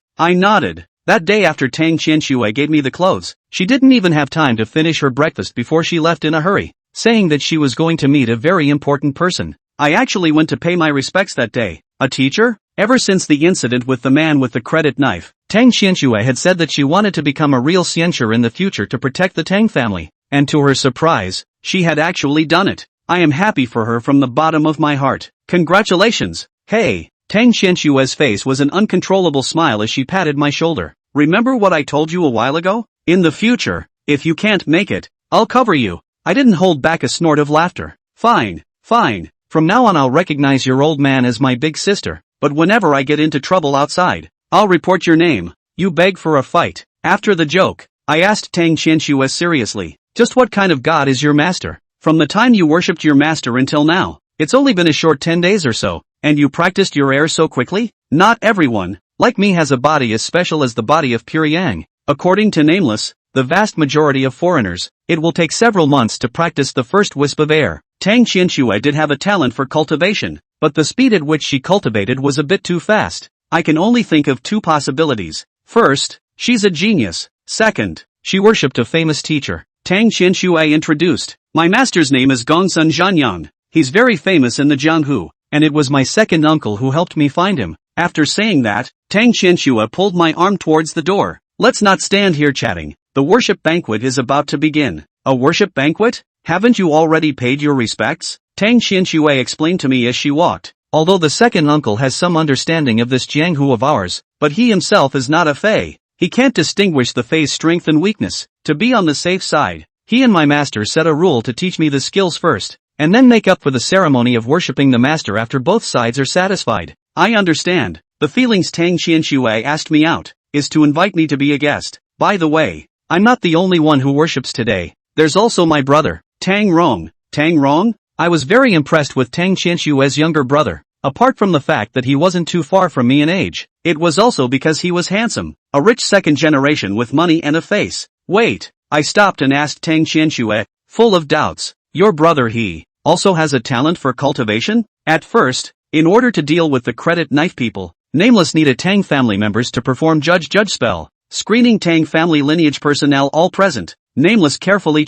I nodded. That day after Tang Xianxue gave me the clothes, she didn't even have time to finish her breakfast before she left in a hurry, saying that she was going to meet a very important person. I actually went to pay my respects that day. A teacher? Ever since the incident with the man with the credit knife, Tang Xianxue had said that she wanted to become a real xianxue in the future to protect the Tang family, and to her surprise, she had actually done it. I am happy for her from the bottom of my heart. Congratulations! Hey! Tang Xianxue's face was an uncontrollable smile as she patted my shoulder. Remember what I told you a while ago? In the future, if you can't make it, I'll cover you. I didn't hold back a snort of laughter. Fine, fine. From now on I'll recognize your old man as my big sister, but whenever I get into trouble outside, I'll report your name. You beg for a fight. After the joke, I asked Tang Xianxue seriously, just what kind of god is your master? From the time you worshipped your master until now, it's only been a short 10 days or so, and you practiced your air so quickly? Not everyone, like me, has a body as special as the body of pure yang. According to Nameless, the vast majority of foreigners, it will take several months to practice the first wisp of air. Tang Xianxue did have a talent for cultivation, but the speed at which she cultivated was a bit too fast. I can only think of 2 possibilities. First, she's a genius. Second, she worshipped a famous teacher. Tang Xianxue introduced. My master's name is Gongsun Zhanyang. He's very famous in the Jianghu, and it was my second uncle who helped me find him. After saying that, Tang Xianxue pulled my arm towards the door. Let's not stand here chatting. The worship banquet is about to begin. A worship banquet? Haven't you already paid your respects? Tang Xianxue explained to me as she walked. Although the second uncle has some understanding of this Jianghu of ours, but he himself is not a Fei. He can't distinguish the Fei's strength and weakness. To be on the safe side, he and my master set a rule to teach me the skills first, and then make up for the ceremony of worshipping the master after both sides are satisfied. I understand. The feelings Tang Xianxue asked me out, is to invite me to be a guest. By the way, I'm not the only one who worships today. There's also my brother, Tang Rong. Tang Rong? I was very impressed with Tang Xianxue's younger brother. Apart from the fact that he wasn't too far from me in age, it was also because he was handsome, a rich second generation with money and a face. Wait, I stopped and asked Tang Xianxue, full of doubts, your brother he also has a talent for cultivation? At first, in order to deal with the credit knife people, Nameless needed Tang family members to perform judge spell. Screening Tang family lineage personnel all present, Nameless carefully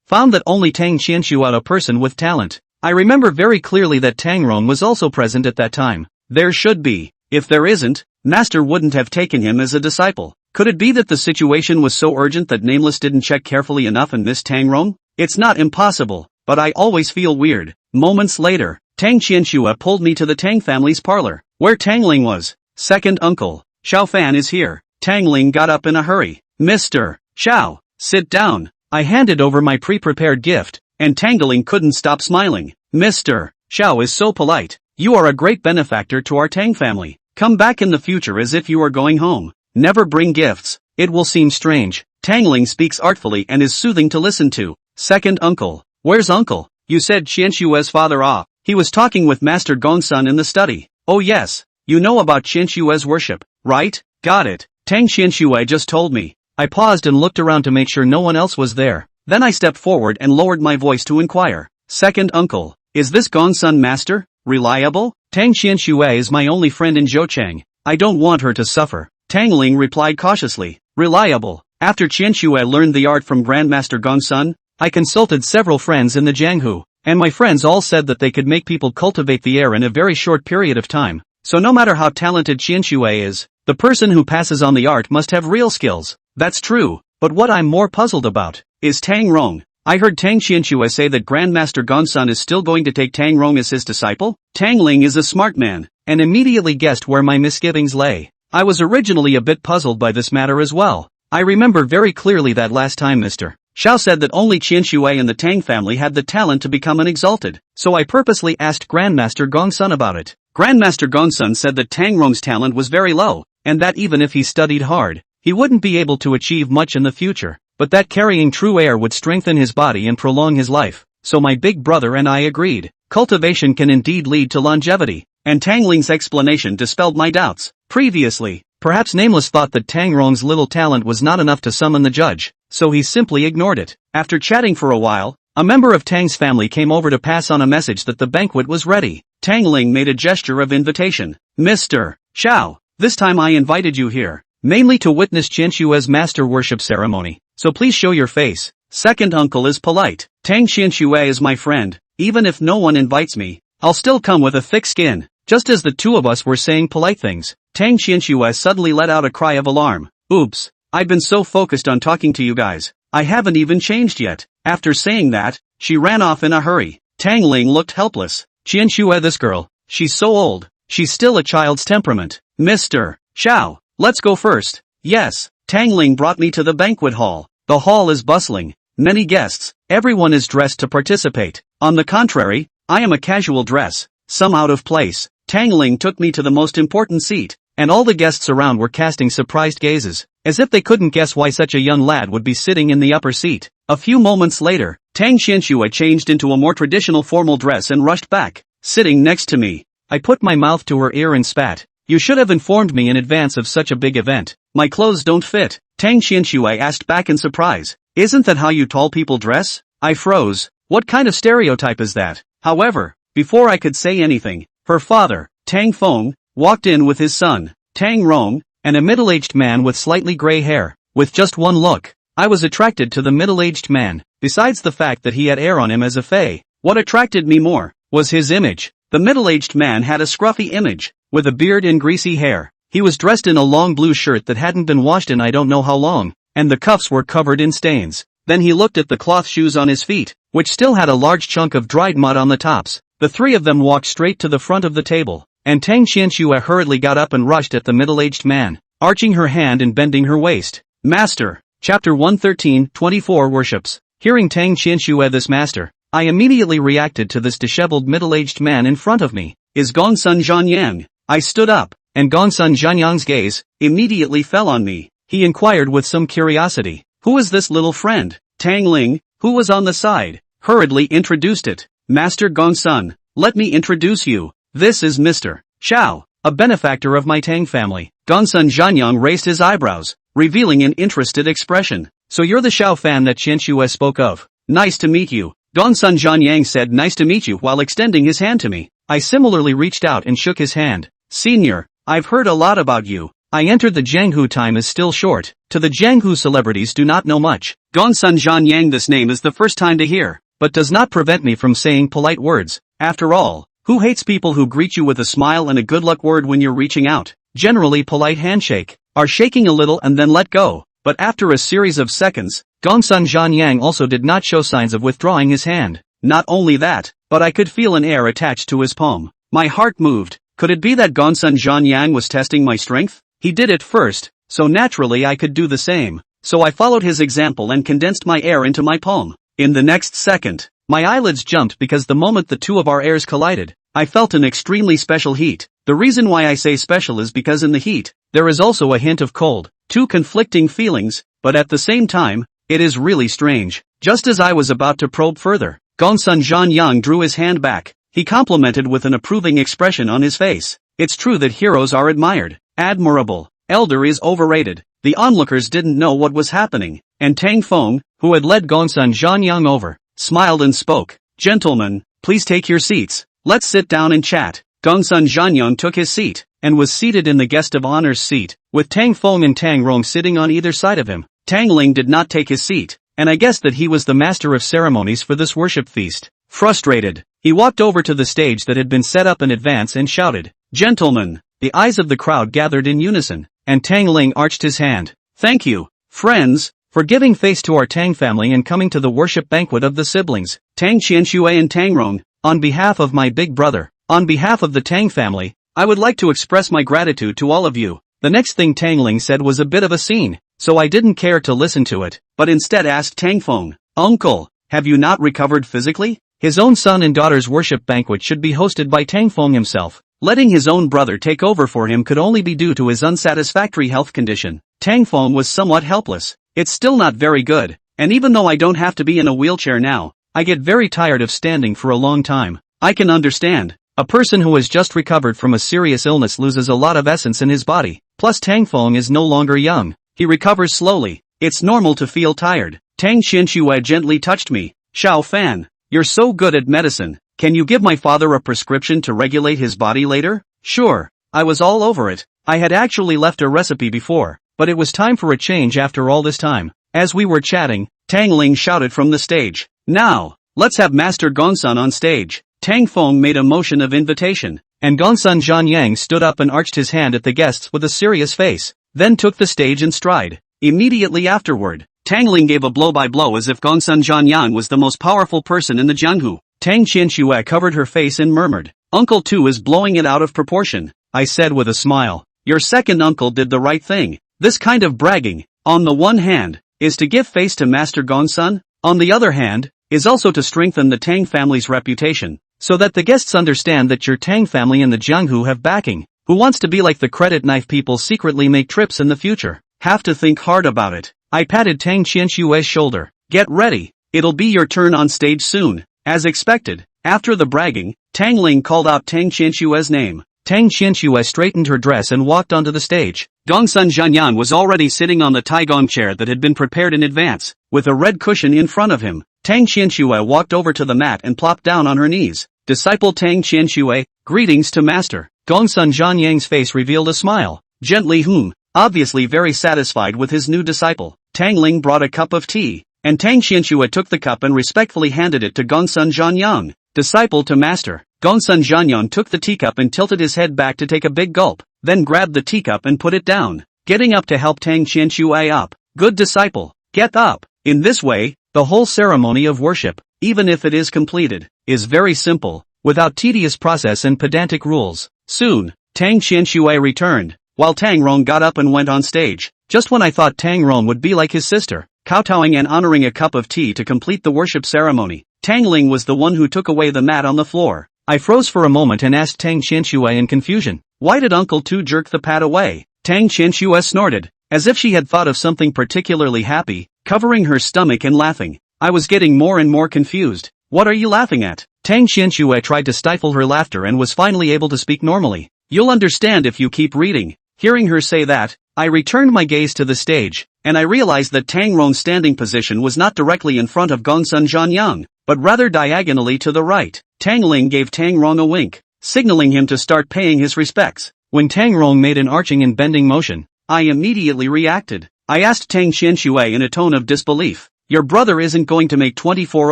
found that only Tang Xianxue, a person with talent. I remember very clearly that Tang Rong was also present at that time. There should be. If there isn't, Master wouldn't have taken him as a disciple. Could it be that the situation was so urgent that Nameless didn't check carefully enough and missed Tang Rong? It's not impossible, but I always feel weird. Moments later, Tang Xianxue pulled me to the Tang family's parlor, where Tang Ling was. Second uncle, Xiao Fan is here. Tang Ling got up in a hurry. Mr. Xiao, sit down. I handed over my pre-prepared gift, and Tangling couldn't stop smiling. Mr. Xiao is so polite. You are a great benefactor to our Tang family. Come back in the future as if you are going home. Never bring gifts, it will seem strange. Tangling speaks artfully and is soothing to listen to. Second uncle. Where's uncle? You said Qianshue's father He was talking with Master Gongsun in the study. Oh yes. You know about Qianshue's worship, right? Got it. Tang Qianshue just told me. I paused and looked around to make sure no one else was there. Then I stepped forward and lowered my voice to inquire. Second uncle. Is this Gongsun master reliable? Tang Qianshue is my only friend in Zhouchang. I don't want her to suffer. Tangling replied cautiously. Reliable. After Qianshue learned the art from Grandmaster Gongsun, I consulted several friends in the Jianghu, and my friends all said that they could make people cultivate the air in a very short period of time. So no matter how talented Qianshue is, the person who passes on the art must have real skills. That's true, but what I'm more puzzled about is Tang Rong. I heard Tang Qianshue say that Grandmaster Gongsun is still going to take Tang Rong as his disciple. Tangling is a smart man, and immediately guessed where my misgivings lay. I was originally a bit puzzled by this matter as well. I remember very clearly that last time Mr. Xiao said that only Qianshue and the Tang family had the talent to become an exalted, so I purposely asked Grandmaster Gongsun about it. Grandmaster Gongsun said that Tang Rong's talent was very low, and that even if he studied hard, he wouldn't be able to achieve much in the future, but that carrying true air would strengthen his body and prolong his life. So my big brother and I agreed. Cultivation can indeed lead to longevity, and Tangling's explanation dispelled my doubts. Previously, perhaps Nameless thought that Tang Rong's little talent was not enough to summon the judge, so he simply ignored it. After chatting for a while, a member of Tang's family came over to pass on a message that the banquet was ready. Tangling made a gesture of invitation. Mr. Xiao, this time I invited you here, mainly to witness Qianshue's master worship ceremony, so please show your face. Second uncle is polite. Tang Qianshue is my friend. Even if no one invites me, I'll still come with a thick skin. Just as the two of us were saying polite things, Tang Qianshue suddenly let out a cry of alarm. Oops, I've been so focused on talking to you guys, I haven't even changed yet. After saying that, she ran off in a hurry. Tangling looked helpless. Qianshue, this girl, she's so old, she's still a child's temperament. Mr. Xiao, let's go first. Yes. Tangling brought me to the banquet hall. The hall is bustling. Many guests, everyone is dressed to participate. On the contrary, I am a casual dress, some out of place. Tangling took me to the most important seat, and all the guests around were casting surprised gazes, as if they couldn't guess why such a young lad would be sitting in the upper seat. A few moments later, Tang Qianshue changed into a more traditional formal dress and rushed back, sitting next to me. I put my mouth to her ear and spat. You should have informed me in advance of such a big event. My clothes don't fit. Tang Qianshue asked back in surprise. Isn't that how you tall people dress? I froze. What kind of stereotype is that? However, before I could say anything, her father, Tang Feng, walked in with his son, Tang Rong, and a middle-aged man with slightly gray hair. With just one look, I was attracted to the middle-aged man. Besides the fact that he had air on him as a fae, what attracted me more was his image. The middle-aged man had a scruffy image, with a beard and greasy hair. He was dressed in a long blue shirt that hadn't been washed in I don't know how long, and the cuffs were covered in stains. Then he looked at the cloth shoes on his feet, which still had a large chunk of dried mud on the tops. The three of them walked straight to the front of the table, and Tang Qianshue hurriedly got up and rushed at the middle-aged man, arching her hand and bending her waist. Master, Chapter 113-24 Worships. Hearing Tang Qianshue this master, I immediately reacted to this disheveled middle-aged man in front of me. Is Gongsun Zhanyang? I stood up, and Gongsun Zhanyang's gaze immediately fell on me. He inquired with some curiosity. Who is this little friend? Tangling, who was on the side, hurriedly introduced it. Master Gongsun, let me introduce you. This is Mr. Xiao, a benefactor of my Tang family. Gongsun Zhanyang raised his eyebrows, revealing an interested expression. So you're the Xiao fan that Qianshue spoke of. Nice to meet you. Gongsun Zhanyang said nice to meet you while extending his hand to me. I similarly reached out and shook his hand. Senior, I've heard a lot about you. I entered the Jianghu, time is still short. To the Jianghu, celebrities do not know much. Gongsun Zhanyang, this name is the first time to hear, but does not prevent me from saying polite words. After all, who hates people who greet you with a smile and a good luck word when you're reaching out? Generally polite handshake, are shaking a little and then let go. But after a series of seconds, Gongsun Zhanyang also did not show signs of withdrawing his hand. Not only that, but I could feel an air attached to his palm. My heart moved. Could it be that Gongsun Zhanyang was testing my strength? He did it first, so naturally I could do the same. So I followed his example and condensed my air into my palm. In the next second, my eyelids jumped because the moment the two of our airs collided, I felt an extremely special heat. The reason why I say special is because in the heat, there is also a hint of cold. Two conflicting feelings, but at the same time, it is really strange. Just as I was about to probe further, Gongsun Zhanyang drew his hand back. He complimented with an approving expression on his face. It's true that heroes are admired. Admirable. Elder is overrated. The onlookers didn't know what was happening, and Tang Feng, who had led Gongsun Zhanyang over, smiled and spoke. Gentlemen, please take your seats. Let's sit down and chat. Gongsun Zhanyang took his seat, and was seated in the guest of honor's seat, with Tang Feng and Tang Rong sitting on either side of him. Tang Ling did not take his seat, and I guessed that he was the master of ceremonies for this worship feast. Frustrated, he walked over to the stage that had been set up in advance and shouted, "Gentlemen!" The eyes of the crowd gathered in unison, and Tang Ling arched his hand. "Thank you, friends, for giving face to our Tang family and coming to the worship banquet of the siblings, Tang Qianshui and Tang Rong. On behalf of my big brother, on behalf of the Tang family, I would like to express my gratitude to all of you." The next thing Tang Ling said was a bit of a scene, so I didn't care to listen to it, but instead asked Tang Feng, "Uncle, have you not recovered physically?" His own son and daughter's worship banquet should be hosted by Tang Feng himself. Letting his own brother take over for him could only be due to his unsatisfactory health condition. Tang Feng was somewhat helpless. It's still not very good, and even though I don't have to be in a wheelchair now, I get very tired of standing for a long time. I can understand. A person who has just recovered from a serious illness loses a lot of essence in his body. Plus Tang Feng is no longer young. He recovers slowly. It's normal to feel tired. Tang Qianshui gently touched me. "Xiao Fan, you're so good at medicine. Can you give my father a prescription to regulate his body later?" Sure. I was all over it. I had actually left a recipe before, but it was time for a change after all this time. As we were chatting, Tang Ling shouted from the stage, "Now, let's have Master Gongsun on stage." Tang Feng made a motion of invitation, and Gongsun Zhanyang stood up and arched his hand at the guests with a serious face, then took the stage in stride. Immediately afterward, Tang Ling gave a blow-by-blow as if Gongsun Zhanyang was the most powerful person in the Jianghu. Tang Qianshui covered her face and murmured, "Uncle too is blowing it out of proportion." I said with a smile, "Your second uncle did the right thing. This kind of bragging, on the one hand, is to give face to Master Gongsun, on the other hand, is also to strengthen the Tang family's reputation, so that the guests understand that your Tang family and the Jianghu have backing. Who wants to be like the credit knife people secretly make trips in the future? Have to think hard about it." I patted Tang Qianshui's shoulder. "Get ready, it'll be your turn on stage soon." As expected, after the bragging, Tang Ling called out Tang Qianshui's name. Tang Qianshui straightened her dress and walked onto the stage. Gongsun Zhanyang was already sitting on the taigong chair that had been prepared in advance, with a red cushion in front of him. Tang Qianshui walked over to the mat and plopped down on her knees. "Disciple Tang Qianshui, greetings to Master." Gongsun Zhanyang's face revealed a smile. Gently obviously very satisfied with his new disciple. Tang Ling brought a cup of tea, and Tang Qianshui took the cup and respectfully handed it to Gongsun Zhanyang. "Disciple to Master." Gongsun Zhanyang took the teacup and tilted his head back to take a big gulp, then grabbed the teacup and put it down, getting up to help Tang Qianshui up. "Good disciple, get up." In this way, the whole ceremony of worship, even if it is completed, is very simple, without tedious process and pedantic rules. Soon, Tang Qianshui returned, while Tang Rong got up and went on stage. Just when I thought Tang Rong would be like his sister, kowtowing and honoring a cup of tea to complete the worship ceremony, Tang Ling was the one who took away the mat on the floor. I froze for a moment and asked Tang Qianshui in confusion, "Why did Uncle Tu jerk the pad away?" Tang Qianshui snorted, as if she had thought of something particularly happy, covering her stomach and laughing. I was getting more and more confused. "What are you laughing at?" Tang Qianshui tried to stifle her laughter and was finally able to speak normally. "You'll understand if you keep reading." Hearing her say that, I returned my gaze to the stage, and I realized that Tang Rong's standing position was not directly in front of Gongsun Zhanyang, but rather diagonally to the right. Tang Ling gave Tang Rong a wink, signaling him to start paying his respects. When Tang Rong made an arching and bending motion, I immediately reacted. I asked Tang Qianshui in a tone of disbelief, "Your brother isn't going to make 24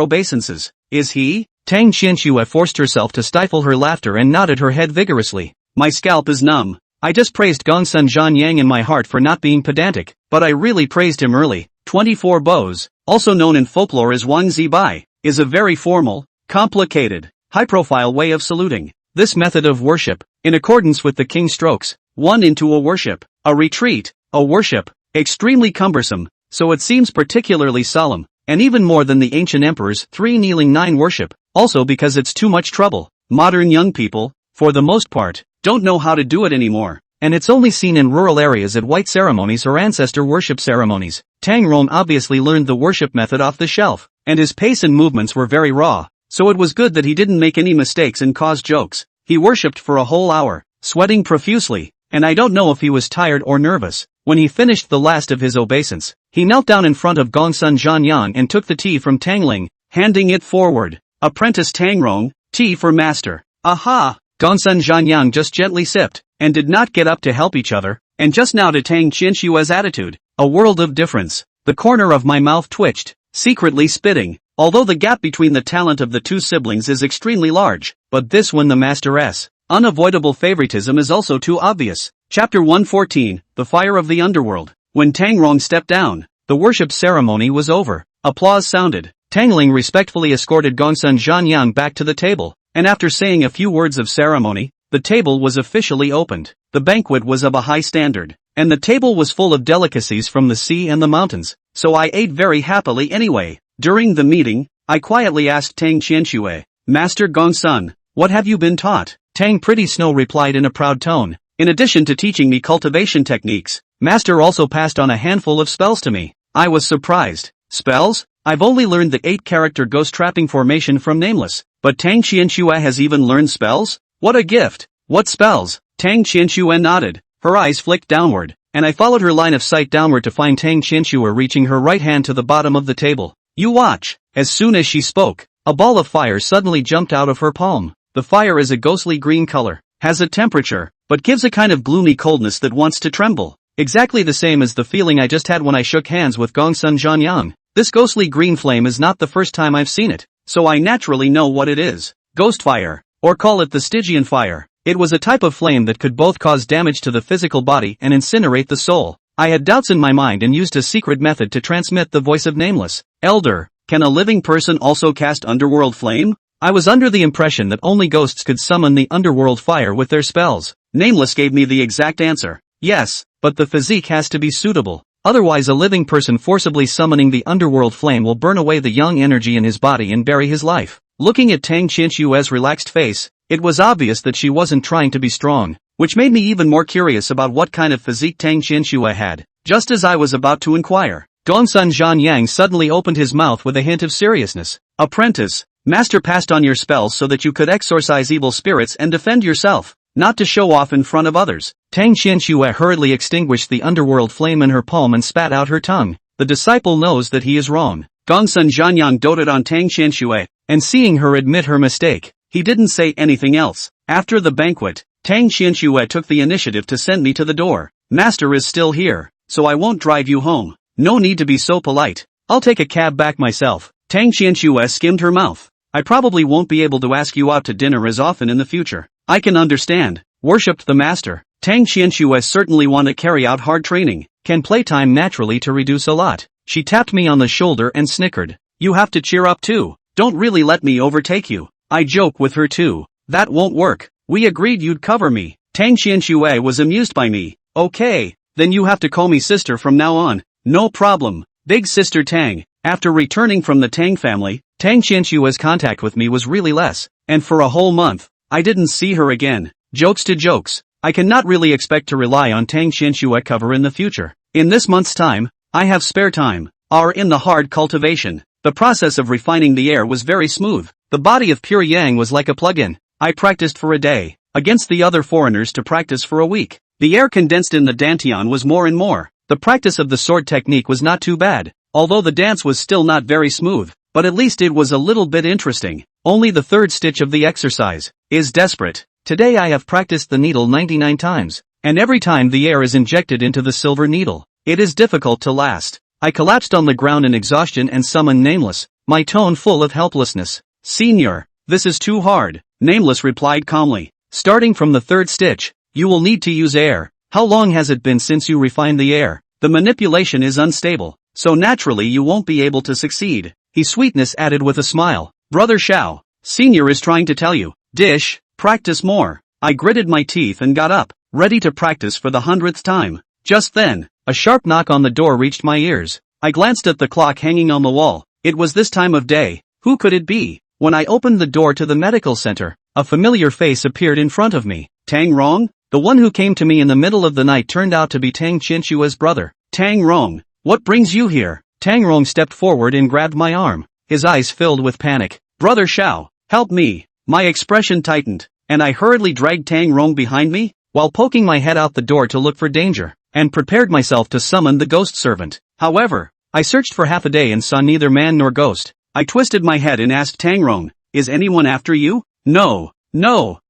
obeisances, is he?" Tang Qianshui forced herself to stifle her laughter and nodded her head vigorously. "My scalp is numb. I just praised Gongsun Zhanyang in my heart for not being pedantic, but I really praised him early. 24 bows, also known in folklore as Wang Zibai, is a very formal, complicated, high-profile way of saluting. This method of worship, in accordance with the king's strokes, one into a worship, a retreat, a worship, extremely cumbersome, so it seems particularly solemn, and even more than the ancient emperor's 3 kneeling 9 worship, also because it's too much trouble. Modern young people, for the most part, don't know how to do it anymore, and it's only seen in rural areas at white ceremonies or ancestor worship ceremonies. Tang Rong obviously learned the worship method off the shelf, and his pace and movements were very raw, so it was good that he didn't make any mistakes and cause jokes. He worshipped for a whole hour, sweating profusely, and I don't know if he was tired or nervous. When he finished the last of his obeisance, he knelt down in front of Gongsun Zhanyang and took the tea from Tang Ling, handing it forward. Apprentice Tang Rong, tea for master. Aha! Gongsun Zhanyang just gently sipped, and did not get up to help each other, and just now to Tang Qianshue's attitude, a world of difference. The corner of my mouth twitched, secretly spitting, although the gap between the talent of the two siblings is extremely large, but this one the master's unavoidable favoritism is also too obvious. Chapter 114, The Fire of the Underworld. When Tang Rong stepped down, the worship ceremony was over. Applause sounded. Tang Ling respectfully escorted Gongsun Zhanyang back to the table, and after saying a few words of ceremony, the table was officially opened. The banquet was of a high standard, and the table was full of delicacies from the sea and the mountains, so I ate very happily anyway. During the meeting, I quietly asked Tang Qianxue, Master Gongsun, what have you been taught? Tang Pretty Snow replied in a proud tone, in addition to teaching me cultivation techniques, Master also passed on a handful of spells to me. I was surprised. Spells? I've only learned the 8-character ghost trapping formation from Nameless, but Tang Qianxue has even learned spells? What a gift! What spells? Tang Qianxue nodded, her eyes flicked downward, and I followed her line of sight downward to find Tang Qianxue reaching her right hand to the bottom of the table. You watch! As soon as she spoke, a ball of fire suddenly jumped out of her palm. The fire is a ghostly green color, has a temperature, but gives a kind of gloomy coldness that wants to tremble. Exactly the same as the feeling I just had when I shook hands with Gongsun Zhanyang. This ghostly green flame is not the first time I've seen it, so I naturally know what it is. Ghost fire, or call it the Stygian fire. It was a type of flame that could both cause damage to the physical body and incinerate the soul. I had doubts in my mind and used a secret method to transmit the voice of Nameless. Elder, can a living person also cast underworld flame? I was under the impression that only ghosts could summon the underworld fire with their spells. Nameless gave me the exact answer. Yes, but the physique has to be suitable. Otherwise a living person forcibly summoning the underworld flame will burn away the young energy in his body and bury his life. Looking at Tang Qianxue's relaxed face, it was obvious that she wasn't trying to be strong, which made me even more curious about what kind of physique Tang Qianxue had. Just as I was about to inquire, Gongsun Zhanyang suddenly opened his mouth with a hint of seriousness. Apprentice, Master passed on your spells so that you could exorcise evil spirits and defend yourself, not to show off in front of others. Tang Qianxue hurriedly extinguished the underworld flame in her palm and spat out her tongue. The disciple knows that he is wrong. Gongsun Zhanyang doted on Tang Qianxue, and seeing her admit her mistake, he didn't say anything else. After the banquet, Tang Qianxue took the initiative to send me to the door. Master is still here, so I won't drive you home. No need to be so polite. I'll take a cab back myself. Tang Qianxue skimmed her mouth. I probably won't be able to ask you out to dinner as often in the future. I can understand. Worshipped the master. Tang Qianxue certainly want to carry out hard training, can playtime naturally to reduce a lot. She tapped me on the shoulder and snickered. You have to cheer up too. Don't really let me overtake you. I joke with her too. That won't work. We agreed you'd cover me. Tang Qianxue was amused by me. Okay, then you have to call me sister from now on. No problem. Big sister Tang. After returning from the Tang family, Tang Qianxue's contact with me was really less, and for a whole month, I didn't see her again. Jokes to jokes. I cannot really expect to rely on Tang Qianxue cover in the future. In this month's time, I have spare time. In the hard cultivation. The process of refining the air was very smooth. The body of pure yang was like a plug-in. I practiced for a day, against the other foreigners to practice for a week. The air condensed in the dantian was more and more. The practice of the sword technique was not too bad, although the dance was still not very smooth, but at least it was a little bit interesting. Only the third stitch of the exercise is desperate. Today I have practiced the needle 99 times, and every time the air is injected into the silver needle, it is difficult to last. I collapsed on the ground in exhaustion and summoned Nameless, my tone full of helplessness. Senior, this is too hard, Nameless replied calmly. Starting from the third stitch, you will need to use air. How long has it been since you refined the air? The manipulation is unstable, so naturally you won't be able to succeed. He sweetness added with a smile. Brother Shao, Senior is trying to tell you. Dish, practice more. I gritted my teeth and got up, ready to practice for the 100th time. Just then, a sharp knock on the door reached my ears. I glanced at the clock hanging on the wall. It was this time of day. Who could it be? When I opened the door to the medical center, a familiar face appeared in front of me. Tang Rong? The one who came to me in the middle of the night turned out to be Tang Qinshua's brother. Tang Rong, what brings you here? Tang Rong stepped forward and grabbed my arm, his eyes filled with panic. Brother Xiao, help me. My expression tightened, and I hurriedly dragged Tang Rong behind me, while poking my head out the door to look for danger, and prepared myself to summon the ghost servant. However, I searched for half a day and saw neither man nor ghost. I twisted my head and asked Tang Rong, is anyone after you? No.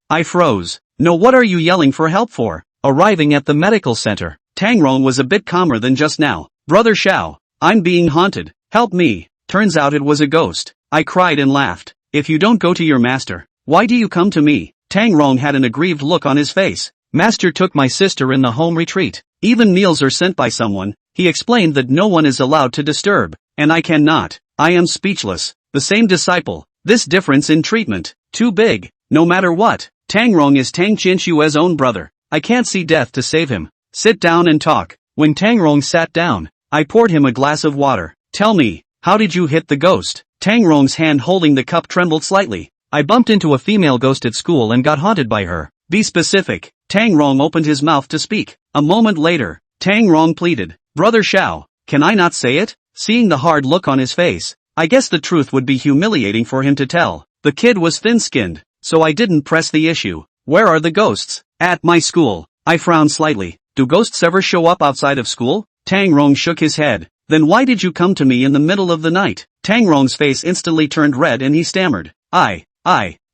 I froze. No, what are you yelling for help for? Arriving at the medical center, Tang Rong was a bit calmer than just now. Brother Xiao, I'm being haunted. Help me. Turns out it was a ghost. I cried and laughed. If you don't go to your master, why do you come to me? Tang Rong had an aggrieved look on his face. Master took my sister in the home retreat. Even meals are sent by someone. He explained that no one is allowed to disturb, and I cannot. I am speechless. The same disciple. This difference in treatment. Too big. No matter what. Tang Rong is Tang Qinshua's own brother. I can't see death to save him. Sit down and talk. When Tang Rong sat down, I poured him a glass of water. Tell me, how did you hit the ghost? Tang Rong's hand holding the cup trembled slightly. I bumped into a female ghost at school and got haunted by her. Be specific. Tang Rong opened his mouth to speak. A moment later, Tang Rong pleaded. Brother Xiao, can I not say it? Seeing the hard look on his face, I guess the truth would be humiliating for him to tell. The kid was thin-skinned, so I didn't press the issue. Where are the ghosts? At my school. I frowned slightly. Do ghosts ever show up outside of school? Tang Rong shook his head. Then why did you come to me in the middle of the night? Tang Rong's face instantly turned red and he stammered. I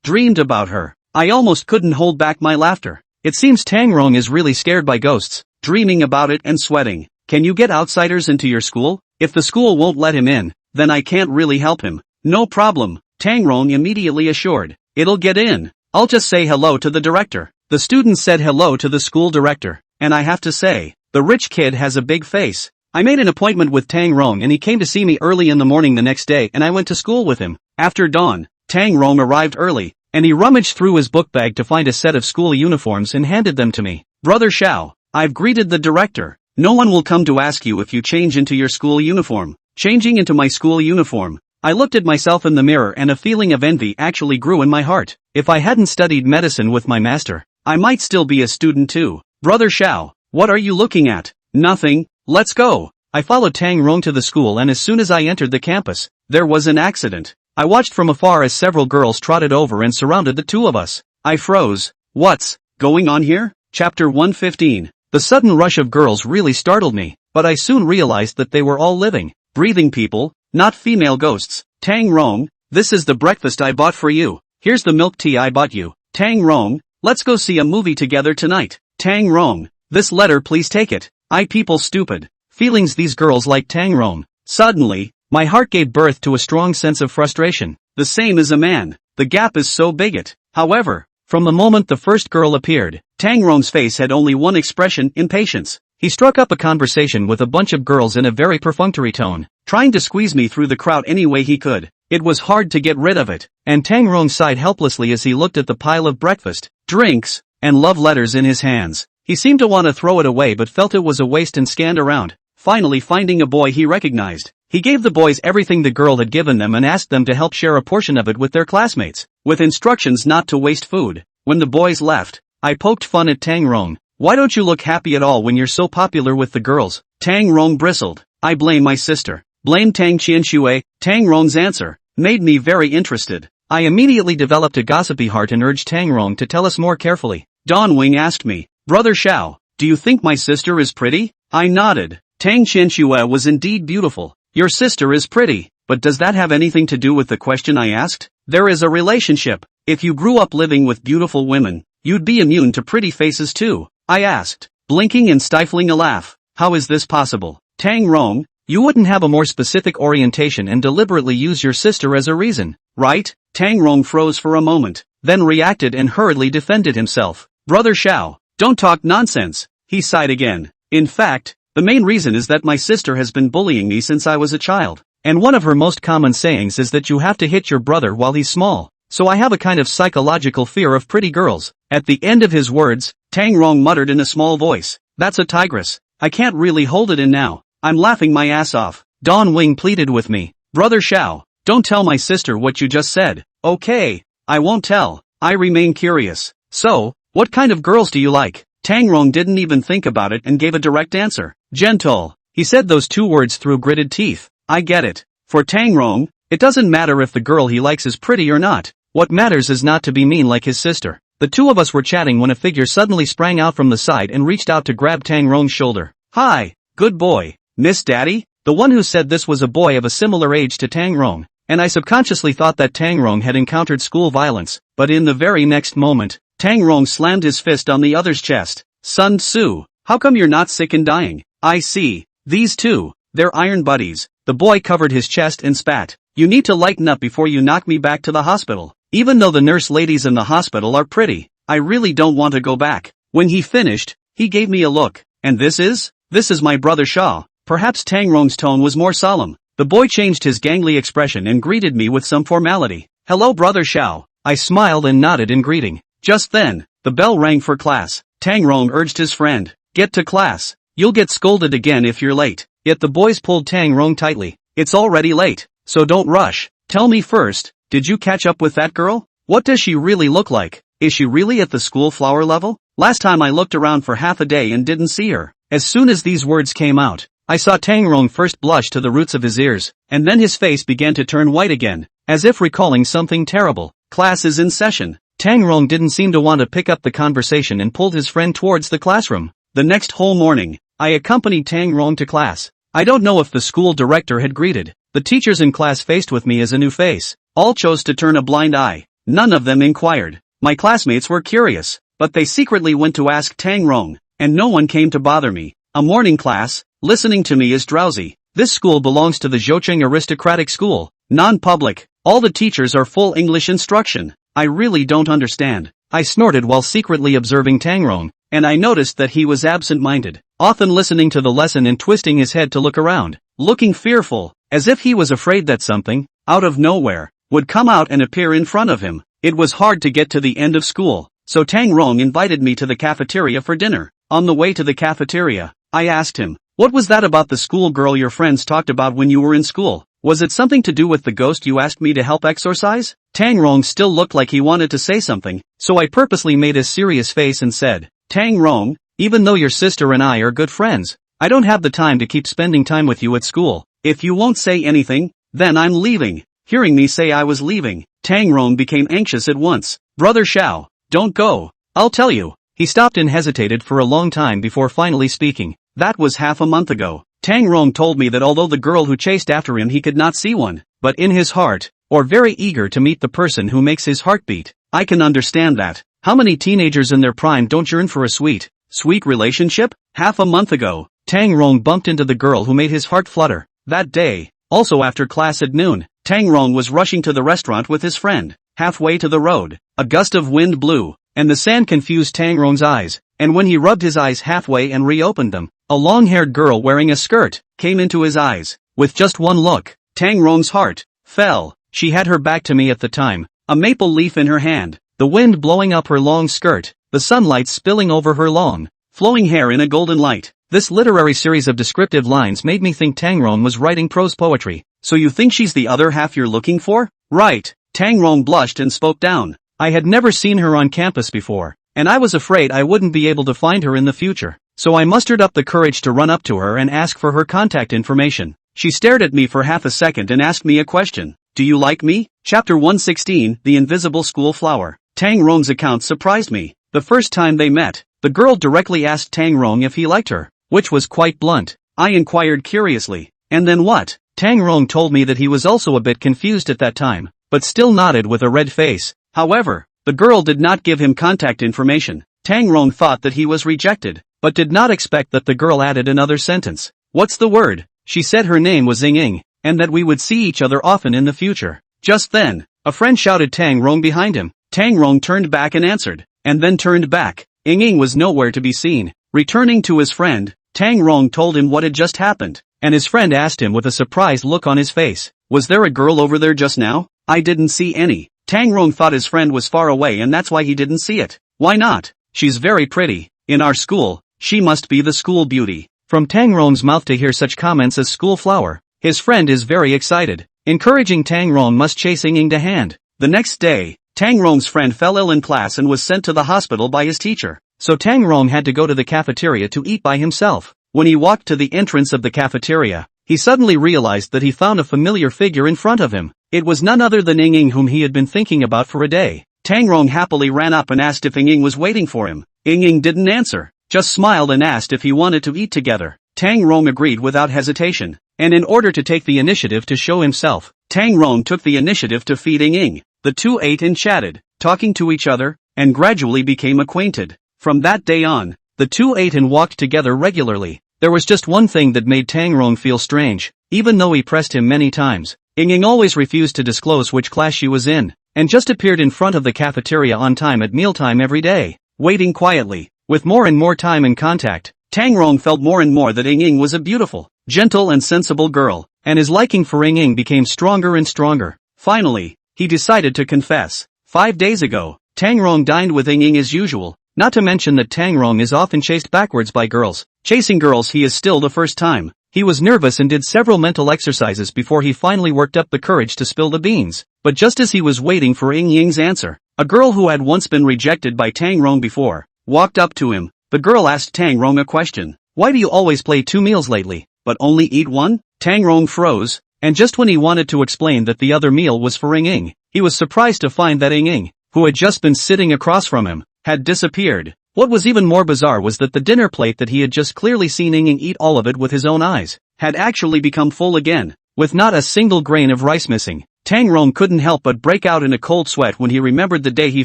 dreamed about her. I almost couldn't hold back my laughter. It seems Tang Rong is really scared by ghosts, dreaming about it and sweating. Can you get outsiders into your school? If the school won't let him in, then I can't really help him. No problem, Tang Rong immediately assured. It'll get in. I'll just say hello to the director. The students said hello to the school director, and I have to say, the rich kid has a big face. I made an appointment with Tang Rong and he came to see me early in the morning the next day and I went to school with him. After dawn, Tang Rong arrived early, and he rummaged through his book bag to find a set of school uniforms and handed them to me. Brother Xiao, I've greeted the director. No one will come to ask you if you change into your school uniform. Changing into my school uniform. I looked at myself in the mirror and a feeling of envy actually grew in my heart. If I hadn't studied medicine with my master, I might still be a student too. Brother Xiao, what are you looking at? Nothing. Let's go. I followed Tang Rong to the school and as soon as I entered the campus, there was an accident. I watched from afar as several girls trotted over and surrounded the two of us. I froze. What's going on here? Chapter 115. The sudden rush of girls really startled me, but I soon realized that they were all living, breathing people, not female ghosts. Tang Rong, this is the breakfast I bought for you. Here's the milk tea I bought you. Tang Rong, let's go see a movie together tonight. Tang Rong, this letter please take it. I people stupid. Feelings these girls like Tang Rong. Suddenly, my heart gave birth to a strong sense of frustration. The same as a man. The gap is so big it. However, from the moment the first girl appeared, Tang Rong's face had only one expression, impatience. He struck up a conversation with a bunch of girls in a very perfunctory tone, trying to squeeze me through the crowd any way he could. It was hard to get rid of it, and Tang Rong sighed helplessly as he looked at the pile of breakfast, drinks, and love letters in his hands. He seemed to want to throw it away but felt it was a waste and scanned around, finally finding a boy he recognized. He gave the boys everything the girl had given them and asked them to help share a portion of it with their classmates, with instructions not to waste food. When the boys left, I poked fun at Tang Rong. Why don't you look happy at all when you're so popular with the girls? Tang Rong bristled. I blame my sister. Blame Tang Qianxue. Tang Rong's answer made me very interested. I immediately developed a gossipy heart and urged Tang Rong to tell us more carefully. Don Wing asked me, Brother Xiao, do you think my sister is pretty? I nodded. Tang Qianxue was indeed beautiful. Your sister is pretty, but does that have anything to do with the question I asked? There is a relationship. If you grew up living with beautiful women, you'd be immune to pretty faces too, I asked, blinking and stifling a laugh. How is this possible? Tang Rong, you wouldn't have a more specific orientation and deliberately use your sister as a reason, right? Tang Rong froze for a moment, then reacted and hurriedly defended himself. Brother Xiao, don't talk nonsense. He sighed again. In fact, the main reason is that my sister has been bullying me since I was a child, and one of her most common sayings is that you have to hit your brother while he's small. So I have a kind of psychological fear of pretty girls. At the end of his words, Tang Rong muttered in a small voice, that's a tigress. I can't really hold it in now. I'm laughing my ass off. Don Wing pleaded with me. Brother Xiao, don't tell my sister what you just said. Okay, I won't tell. I remain curious. So, what kind of girls do you like? Tang Rong didn't even think about it and gave a direct answer. Gentle. He said those two words through gritted teeth. I get it. For Tang Rong, it doesn't matter if the girl he likes is pretty or not. What matters is not to be mean like his sister. The two of us were chatting when a figure suddenly sprang out from the side and reached out to grab Tang Rong's shoulder. Hi, good boy. Miss Daddy? The one who said this was a boy of a similar age to Tang Rong, and I subconsciously thought that Tang Rong had encountered school violence, but in the very next moment, Tang Rong slammed his fist on the other's chest. Sun Tzu, how come you're not sick and dying? I see. These two, they're iron buddies. The boy covered his chest and spat. You need to lighten up before you knock me back to the hospital. Even though the nurse ladies in the hospital are pretty, I really don't want to go back. When he finished, he gave me a look. And this is? This is my brother Shaw. Perhaps Tang Rong's tone was more solemn. The boy changed his gangly expression and greeted me with some formality. Hello brother Shao. I smiled and nodded in greeting. Just then, the bell rang for class. Tang Rong urged his friend. Get to class. You'll get scolded again if you're late. Yet the boys pulled Tang Rong tightly. It's already late, so don't rush. Tell me first, did you catch up with that girl? What does she really look like? Is she really at the school flower level? Last time I looked around for half a day and didn't see her. As soon as these words came out, I saw Tang Rong first blush to the roots of his ears, and then his face began to turn white again, as if recalling something terrible. Class is in session. Tang Rong didn't seem to want to pick up the conversation and pulled his friend towards the classroom. The next whole morning, I accompanied Tang Rong to class. I don't know if the school director had greeted the teachers in class faced with me as a new face. All chose to turn a blind eye. None of them inquired. My classmates were curious, but they secretly went to ask Tang Rong, and no one came to bother me. A morning class, listening to me is drowsy. This school belongs to the Zhoucheng aristocratic school, non-public. All the teachers are full English instruction. I really don't understand. I snorted while secretly observing Tang Rong, and I noticed that he was absent-minded, often listening to the lesson and twisting his head to look around, looking fearful, as if he was afraid that something, out of nowhere, would come out and appear in front of him. It was hard to get to the end of school, so Tang Rong invited me to the cafeteria for dinner. On the way to the cafeteria, I asked him, what was that about the school girl your friends talked about when you were in school? Was it something to do with the ghost you asked me to help exorcise? Tang Rong still looked like he wanted to say something, so I purposely made a serious face and said, Tang Rong, even though your sister and I are good friends, I don't have the time to keep spending time with you at school. If you won't say anything, then I'm leaving. Hearing me say I was leaving, Tang Rong became anxious at once. Brother Shao, don't go. I'll tell you. He stopped and hesitated for a long time before finally speaking. That was half a month ago. Tang Rong told me that although the girl who chased after him he could not see one, but in his heart, or very eager to meet the person who makes his heart beat. I can understand that. How many teenagers in their prime don't yearn for a sweet relationship? Half a month ago, Tang Rong bumped into the girl who made his heart flutter. That day, also after class at noon, Tang Rong was rushing to the restaurant with his friend. Halfway to the road, a gust of wind blew, and the sand confused Tang Rong's eyes, and when he rubbed his eyes halfway and reopened them, a long-haired girl wearing a skirt came into his eyes. With just one look, Tang Rong's heart fell. She had her back to me at the time, a maple leaf in her hand, the wind blowing up her long skirt, the sunlight spilling over her long, flowing hair in a golden light. This literary series of descriptive lines made me think Tang Rong was writing prose poetry. So you think she's the other half you're looking for? Right. Tang Rong blushed and spoke down. I had never seen her on campus before, and I was afraid I wouldn't be able to find her in the future. So I mustered up the courage to run up to her and ask for her contact information. She stared at me for half a second and asked me a question. Do you like me? Chapter 116, The Invisible School Flower. Tang Rong's account surprised me. The first time they met, the girl directly asked Tang Rong if he liked her, which was quite blunt. I inquired curiously, and then what? Tang Rong told me that he was also a bit confused at that time, but still nodded with a red face. However, the girl did not give him contact information. Tang Rong thought that he was rejected, but did not expect that the girl added another sentence. What's the word? She said her name was Ying, and that we would see each other often in the future. Just then, a friend shouted Tang Rong behind him. Tang Rong turned back and answered, and then turned back. Ying was nowhere to be seen. Returning to his friend, Tang Rong told him what had just happened, and his friend asked him with a surprised look on his face, was there a girl over there just now? I didn't see any. Tang Rong thought his friend was far away and that's why he didn't see it. Why not? She's very pretty. In our school, she must be the school beauty. From Tang Rong's mouth to hear such comments as school flower, his friend is very excited, encouraging Tang Rong must chase Ying to hand. The next day, Tang Rong's friend fell ill in class and was sent to the hospital by his teacher. So Tang Rong had to go to the cafeteria to eat by himself. When he walked to the entrance of the cafeteria, he suddenly realized that he found a familiar figure in front of him. It was none other than Ying Ying, whom he had been thinking about for a day. Tang Rong happily ran up and asked if Ying Ying was waiting for him. Ying Ying didn't answer, just smiled and asked if he wanted to eat together. Tang Rong agreed without hesitation, and in order to take the initiative to show himself, Tang Rong took the initiative to feed Ying Ying. The two ate and chatted, talking to each other, and gradually became acquainted. From that day on, the two ate and walked together regularly. There was just one thing that made Tang Rong feel strange. Even though he pressed him many times, Ying Ying always refused to disclose which class she was in, and just appeared in front of the cafeteria on time at mealtime every day, waiting quietly. With more and more time and contact, Tang Rong felt more and more that Ying Ying was a beautiful, gentle and sensible girl, and his liking for Ying Ying became stronger and stronger. Finally, he decided to confess. 5 days ago, Tang Rong dined with Ying Ying as usual, not to mention that Tang Rong is often chased backwards by girls. Chasing girls he is still the first time. He was nervous and did several mental exercises before he finally worked up the courage to spill the beans. But just as he was waiting for Ying Ying's answer, a girl who had once been rejected by Tang Rong before, walked up to him. The girl asked Tang Rong a question. Why do you always play 2 meals lately, but only eat one? Tang Rong froze, and just when he wanted to explain that the other meal was for Ying Ying, he was surprised to find that Ying Ying, who had just been sitting across from him, had disappeared. What was even more bizarre was that the dinner plate that he had just clearly seen Ying Ying eat all of it with his own eyes, had actually become full again, with not a single grain of rice missing. Tang Rong couldn't help but break out in a cold sweat when he remembered the day he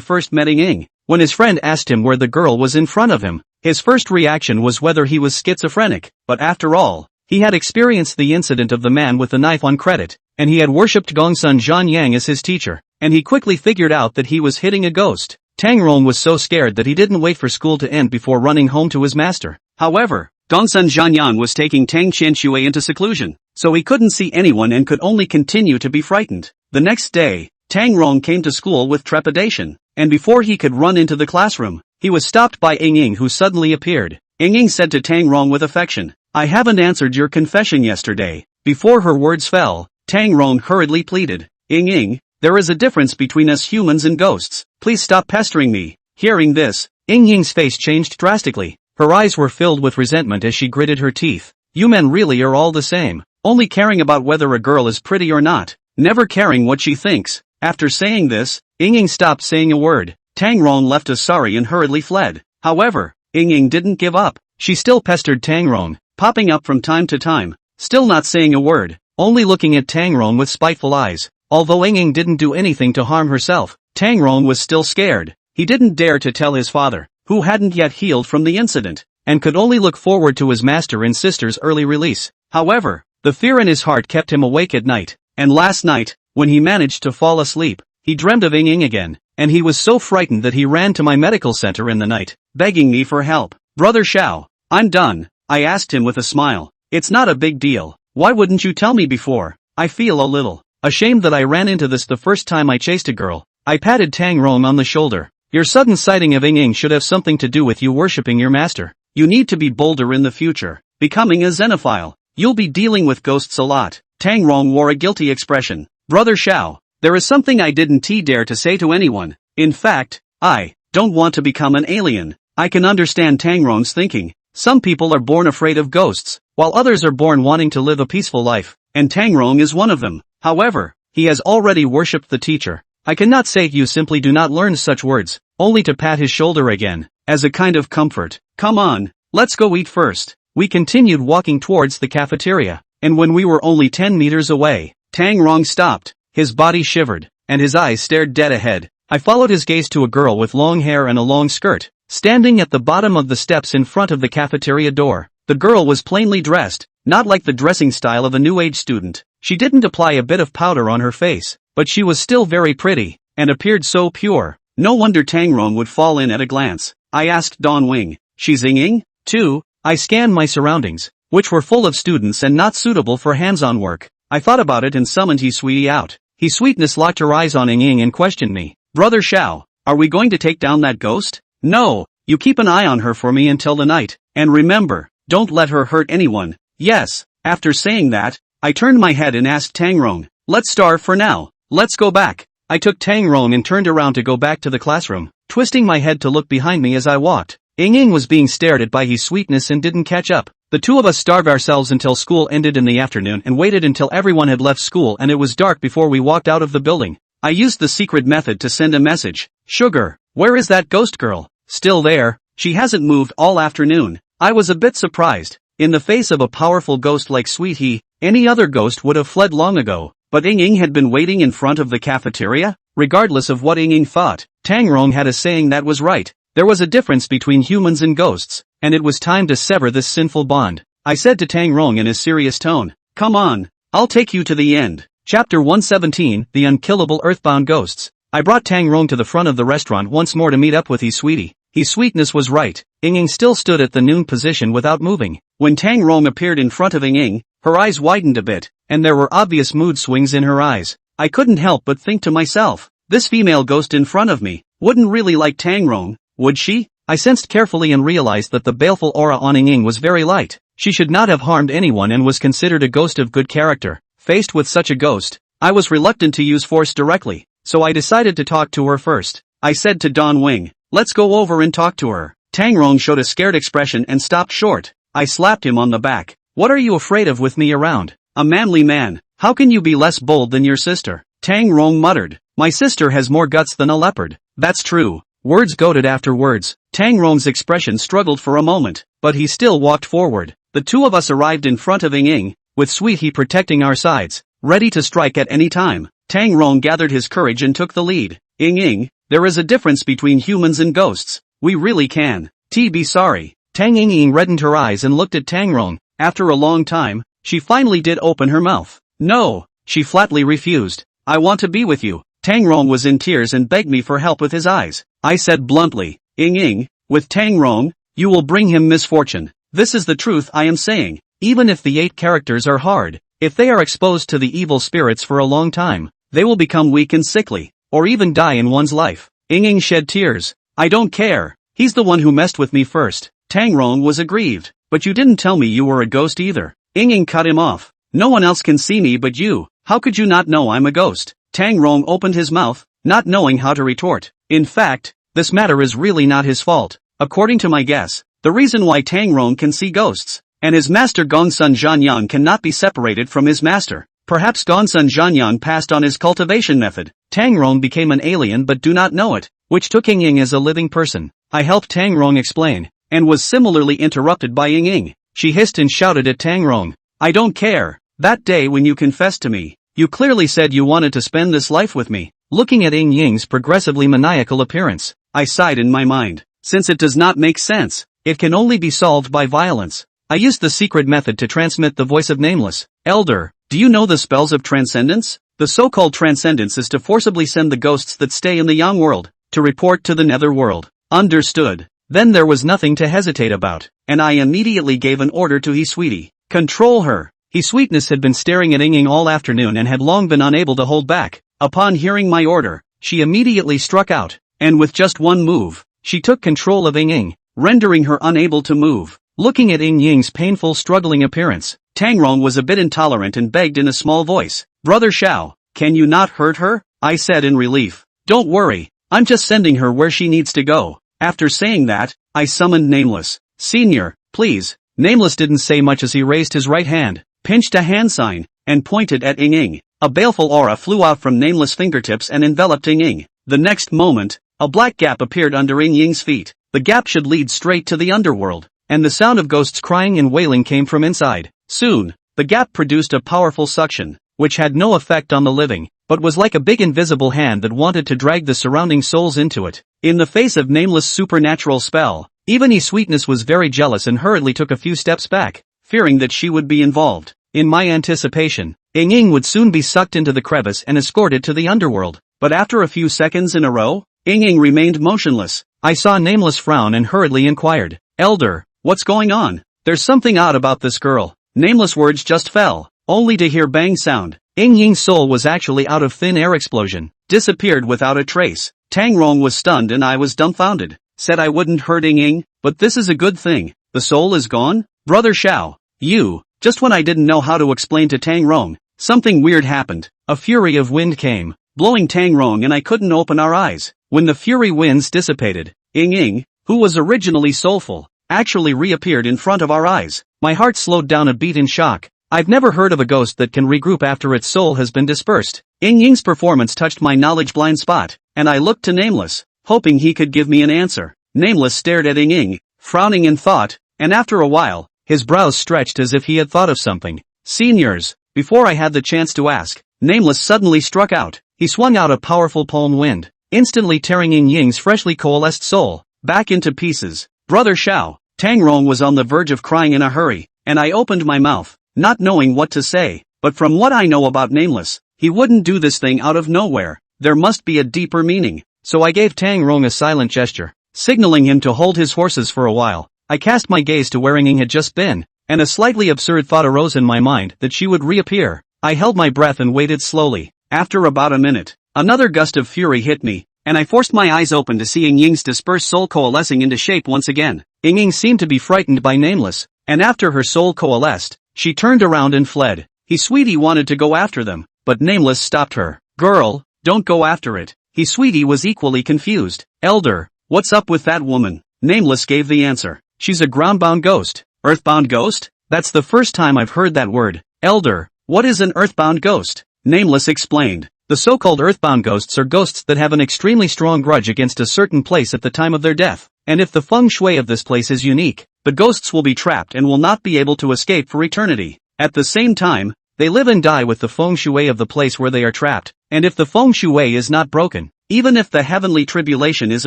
first met Ying Ying. When his friend asked him where the girl was in front of him, his first reaction was whether he was schizophrenic, but after all, he had experienced the incident of the man with the knife on credit, and he had worshipped Gongsun Zhanyang as his teacher, and he quickly figured out that he was hitting a ghost. Tang Rong was so scared that he didn't wait for school to end before running home to his master. However, Gongsun Zhanyang was taking Tang Qianshui into seclusion, so he couldn't see anyone and could only continue to be frightened. The next day, Tang Rong came to school with trepidation, and before he could run into the classroom, he was stopped by Ying Ying, who suddenly appeared. Ying Ying said to Tang Rong with affection, "I haven't answered your confession yesterday." Before her words fell, Tang Rong hurriedly pleaded, "Ying Ying, there is a difference between us humans and ghosts. Please stop pestering me." Hearing this, Ying Ying's face changed drastically. Her eyes were filled with resentment as she gritted her teeth. "You men really are all the same, only caring about whether a girl is pretty or not, never caring what she thinks." After saying this, Ying Ying stopped saying a word. Tang Rong left us sorry and hurriedly fled. However, Ying Ying didn't give up. She still pestered Tang Rong, popping up from time to time, still not saying a word, only looking at Tang Rong with spiteful eyes. Although Ying Ying didn't do anything to harm herself, Tang Rong was still scared. He didn't dare to tell his father, who hadn't yet healed from the incident, and could only look forward to his master and sister's early release. However, the fear in his heart kept him awake at night, and last night, when he managed to fall asleep, he dreamed of Ying Ying again, and he was so frightened that he ran to my medical center in the night, begging me for help. "Brother Xiao, I'm done," I asked him with a smile. "It's not a big deal. Why wouldn't you tell me before? I feel a little ashamed that I ran into this the first time I chased a girl." I patted Tang Rong on the shoulder. "Your sudden sighting of Ying Ying should have something to do with you worshipping your master. You need to be bolder in the future, becoming a xenophile. You'll be dealing with ghosts a lot." Tang Rong wore a guilty expression. "Brother Xiao, there is something I didn't dare to say to anyone. In fact, I don't want to become an alien." I can understand Tang Rong's thinking. Some people are born afraid of ghosts, while others are born wanting to live a peaceful life, and Tang Rong is one of them. However, he has already worshipped the teacher. I cannot say you simply do not learn such words, only to pat his shoulder again, as a kind of comfort. "Come on, let's go eat first." We continued walking towards the cafeteria, and when we were only 10 meters away, Tang Rong stopped. His body shivered, and his eyes stared dead ahead. I followed his gaze to a girl with long hair and a long skirt, standing at the bottom of the steps in front of the cafeteria door. The girl was plainly dressed, not like the dressing style of a new age student. She didn't apply a bit of powder on her face, but she was still very pretty, and appeared so pure. No wonder Tang Rong would fall in at a glance. I asked Don Wing, "She's Ying Ying, too?" I scanned my surroundings, which were full of students and not suitable for hands-on work. I thought about it and summoned He Sweetie out. He Sweetness locked her eyes on Ying Ying and questioned me. "Brother Xiao, are we going to take down that ghost?" "No, you keep an eye on her for me until the night, and remember, don't let her hurt anyone." "Yes." After saying that, I turned my head and asked Tang Rong, "Let's starve for now. Let's go back." I took Tang Rong and turned around to go back to the classroom, twisting my head to look behind me as I walked. Ying was being stared at by his sweetness and didn't catch up. The two of us starved ourselves until school ended in the afternoon and waited until everyone had left school and it was dark before we walked out of the building. I used the secret method to send a message. Sugar, where is that ghost girl? Still there, she hasn't moved all afternoon. I was a bit surprised. In the face of a powerful ghost like Sweet He, any other ghost would have fled long ago. But Ying had been waiting in front of the cafeteria? Regardless of what Ying thought, Tang Rong had a saying that was right. There was a difference between humans and ghosts, and it was time to sever this sinful bond. I said to Tang Rong in a serious tone, "Come on, I'll take you to the end." Chapter 117, The Unkillable Earthbound Ghosts. I brought Tang Rong to the front of the restaurant once more to meet up with his sweetie. His sweetness was right. Ying still stood at the noon position without moving. When Tang Rong appeared in front of Ying, her eyes widened a bit, and there were obvious mood swings in her eyes. I couldn't help but think to myself, this female ghost in front of me wouldn't really like Tang Rong, would she? I sensed carefully and realized that the baleful aura on Ying was very light. She should not have harmed anyone and was considered a ghost of good character. Faced with such a ghost, I was reluctant to use force directly, so I decided to talk to her first. I said to Don Wing, "Let's go over and talk to her." Tang Rong showed a scared expression and stopped short. I slapped him on the back. "What are you afraid of with me around? A manly man. How can you be less bold than your sister?" Tang Rong muttered, "My sister has more guts than a leopard." That's true. Words goaded after words. Tang Rong's expression struggled for a moment, but he still walked forward. The two of us arrived in front of Ying, with Sweet He protecting our sides, ready to strike at any time. Tang Rong gathered his courage and took the lead. Ying, there is a difference between humans and ghosts. We really can. Be sorry. Tang Ying reddened her eyes and looked at Tang Rong. After a long time, she finally did open her mouth. "No," she flatly refused. "I want to be with you." Tang Rong was in tears and begged me for help with his eyes. I said bluntly, Ying, with Tang Rong, you will bring him misfortune. This is the truth I am saying. Even if the 8 characters are hard, if they are exposed to the evil spirits for a long time, they will become weak and sickly, or even die in one's life. Ying shed tears. "I don't care. He's the one who messed with me first." Tang Rong was aggrieved. "But you didn't tell me you were a ghost either." Ying cut him off. "No one else can see me but you. How could you not know I'm a ghost?" Tang Rong opened his mouth, not knowing how to retort. In fact, this matter is really not his fault. According to my guess, the reason why Tang Rong can see ghosts, and his master Gongsun Zhanyan cannot be separated from his master. Perhaps Gongsun Zhanyan passed on his cultivation method. Tang Rong became an alien but do not know it, which took Ying as a living person. I helped Tang Rong explain, and was similarly interrupted by Ying. She hissed and shouted at Tang Rong, "I don't care. That day when you confessed to me, you clearly said you wanted to spend this life with me." Looking at Ying's progressively maniacal appearance, I sighed in my mind. Since it does not make sense, it can only be solved by violence. I used the secret method to transmit the voice of Nameless. "Elder, do you know the spells of transcendence?" The so-called transcendence is to forcibly send the ghosts that stay in the Yang world to report to the nether world. Understood. Then there was nothing to hesitate about, and I immediately gave an order to his sweetie. Control her. His sweetness had been staring at Ying all afternoon and had long been unable to hold back. Upon hearing my order, she immediately struck out, and with just one move, she took control of Ying, rendering her unable to move. Looking at Ying's painful struggling appearance, Tang Rong was a bit intolerant and begged in a small voice, "Brother Xiao, can you not hurt her?" I said in relief. "Don't worry, I'm just sending her where she needs to go." After saying that, I summoned Nameless. "Senior, please." Nameless didn't say much as he raised his right hand, pinched a hand sign, and pointed at Ying. A baleful aura flew out from Nameless' fingertips and enveloped Ying. The next moment, a black gap appeared under Ying's feet. The gap should lead straight to the underworld, and the sound of ghosts crying and wailing came from inside. Soon, the gap produced a powerful suction, which had no effect on the living, but was like a big invisible hand that wanted to drag the surrounding souls into it. In the face of Nameless' supernatural spell, even his sweetness was very jealous and hurriedly took a few steps back, fearing that she would be involved. In my anticipation, Ying would soon be sucked into the crevice and escorted to the underworld. But after a few seconds in a row, Ying remained motionless. I saw Nameless frown and hurriedly inquired, "Elder, what's going on? There's something odd about this girl." Nameless words just fell, only to hear bang sound. Ying's soul was actually out of thin air explosion, disappeared without a trace. Tang Rong was stunned and I was dumbfounded. Said I wouldn't hurt Ying, but this is a good thing. The soul is gone? Brother Xiao, you. Just when I didn't know how to explain to Tang Rong, something weird happened. A fury of wind came, blowing Tang Rong and I couldn't open our eyes. When the fury winds dissipated, Ying, who was originally soulful, actually reappeared in front of our eyes. My heart slowed down a beat in shock. I've never heard of a ghost that can regroup after its soul has been dispersed. Ying's performance touched my knowledge blind spot, and I looked to Nameless, hoping he could give me an answer. Nameless stared at Ying, frowning in thought, and after a while, his brows stretched as if he had thought of something. Seniors, before I had the chance to ask, Nameless suddenly struck out. He swung out a powerful palm wind, instantly tearing Ying's freshly coalesced soul back into pieces. Brother Xiao, Tang Rong was on the verge of crying in a hurry, and I opened my mouth, not knowing what to say. But from what I know about Nameless, he wouldn't do this thing out of nowhere. There must be a deeper meaning. So I gave Tang Rong a silent gesture, signaling him to hold his horses for a while. I cast my gaze to where Ying had just been, and a slightly absurd thought arose in my mind that she would reappear. I held my breath and waited slowly. After about a minute, another gust of fury hit me, and I forced my eyes open to see Ying's dispersed soul coalescing into shape once again. Ying seemed to be frightened by Nameless, and after her soul coalesced, she turned around and fled. Sweetie wanted to go after them, but Nameless stopped her. Girl, don't go after it. Sweetie was equally confused. Elder, what's up with that woman? Nameless gave the answer. She's a groundbound ghost. Earthbound ghost? That's the first time I've heard that word. Elder, what is an earthbound ghost? Nameless explained. The so-called earthbound ghosts are ghosts that have an extremely strong grudge against a certain place at the time of their death. And if the feng shui of this place is unique, the ghosts will be trapped and will not be able to escape for eternity. At the same time, they live and die with the feng shui of the place where they are trapped, and if the feng shui is not broken, even if the heavenly tribulation is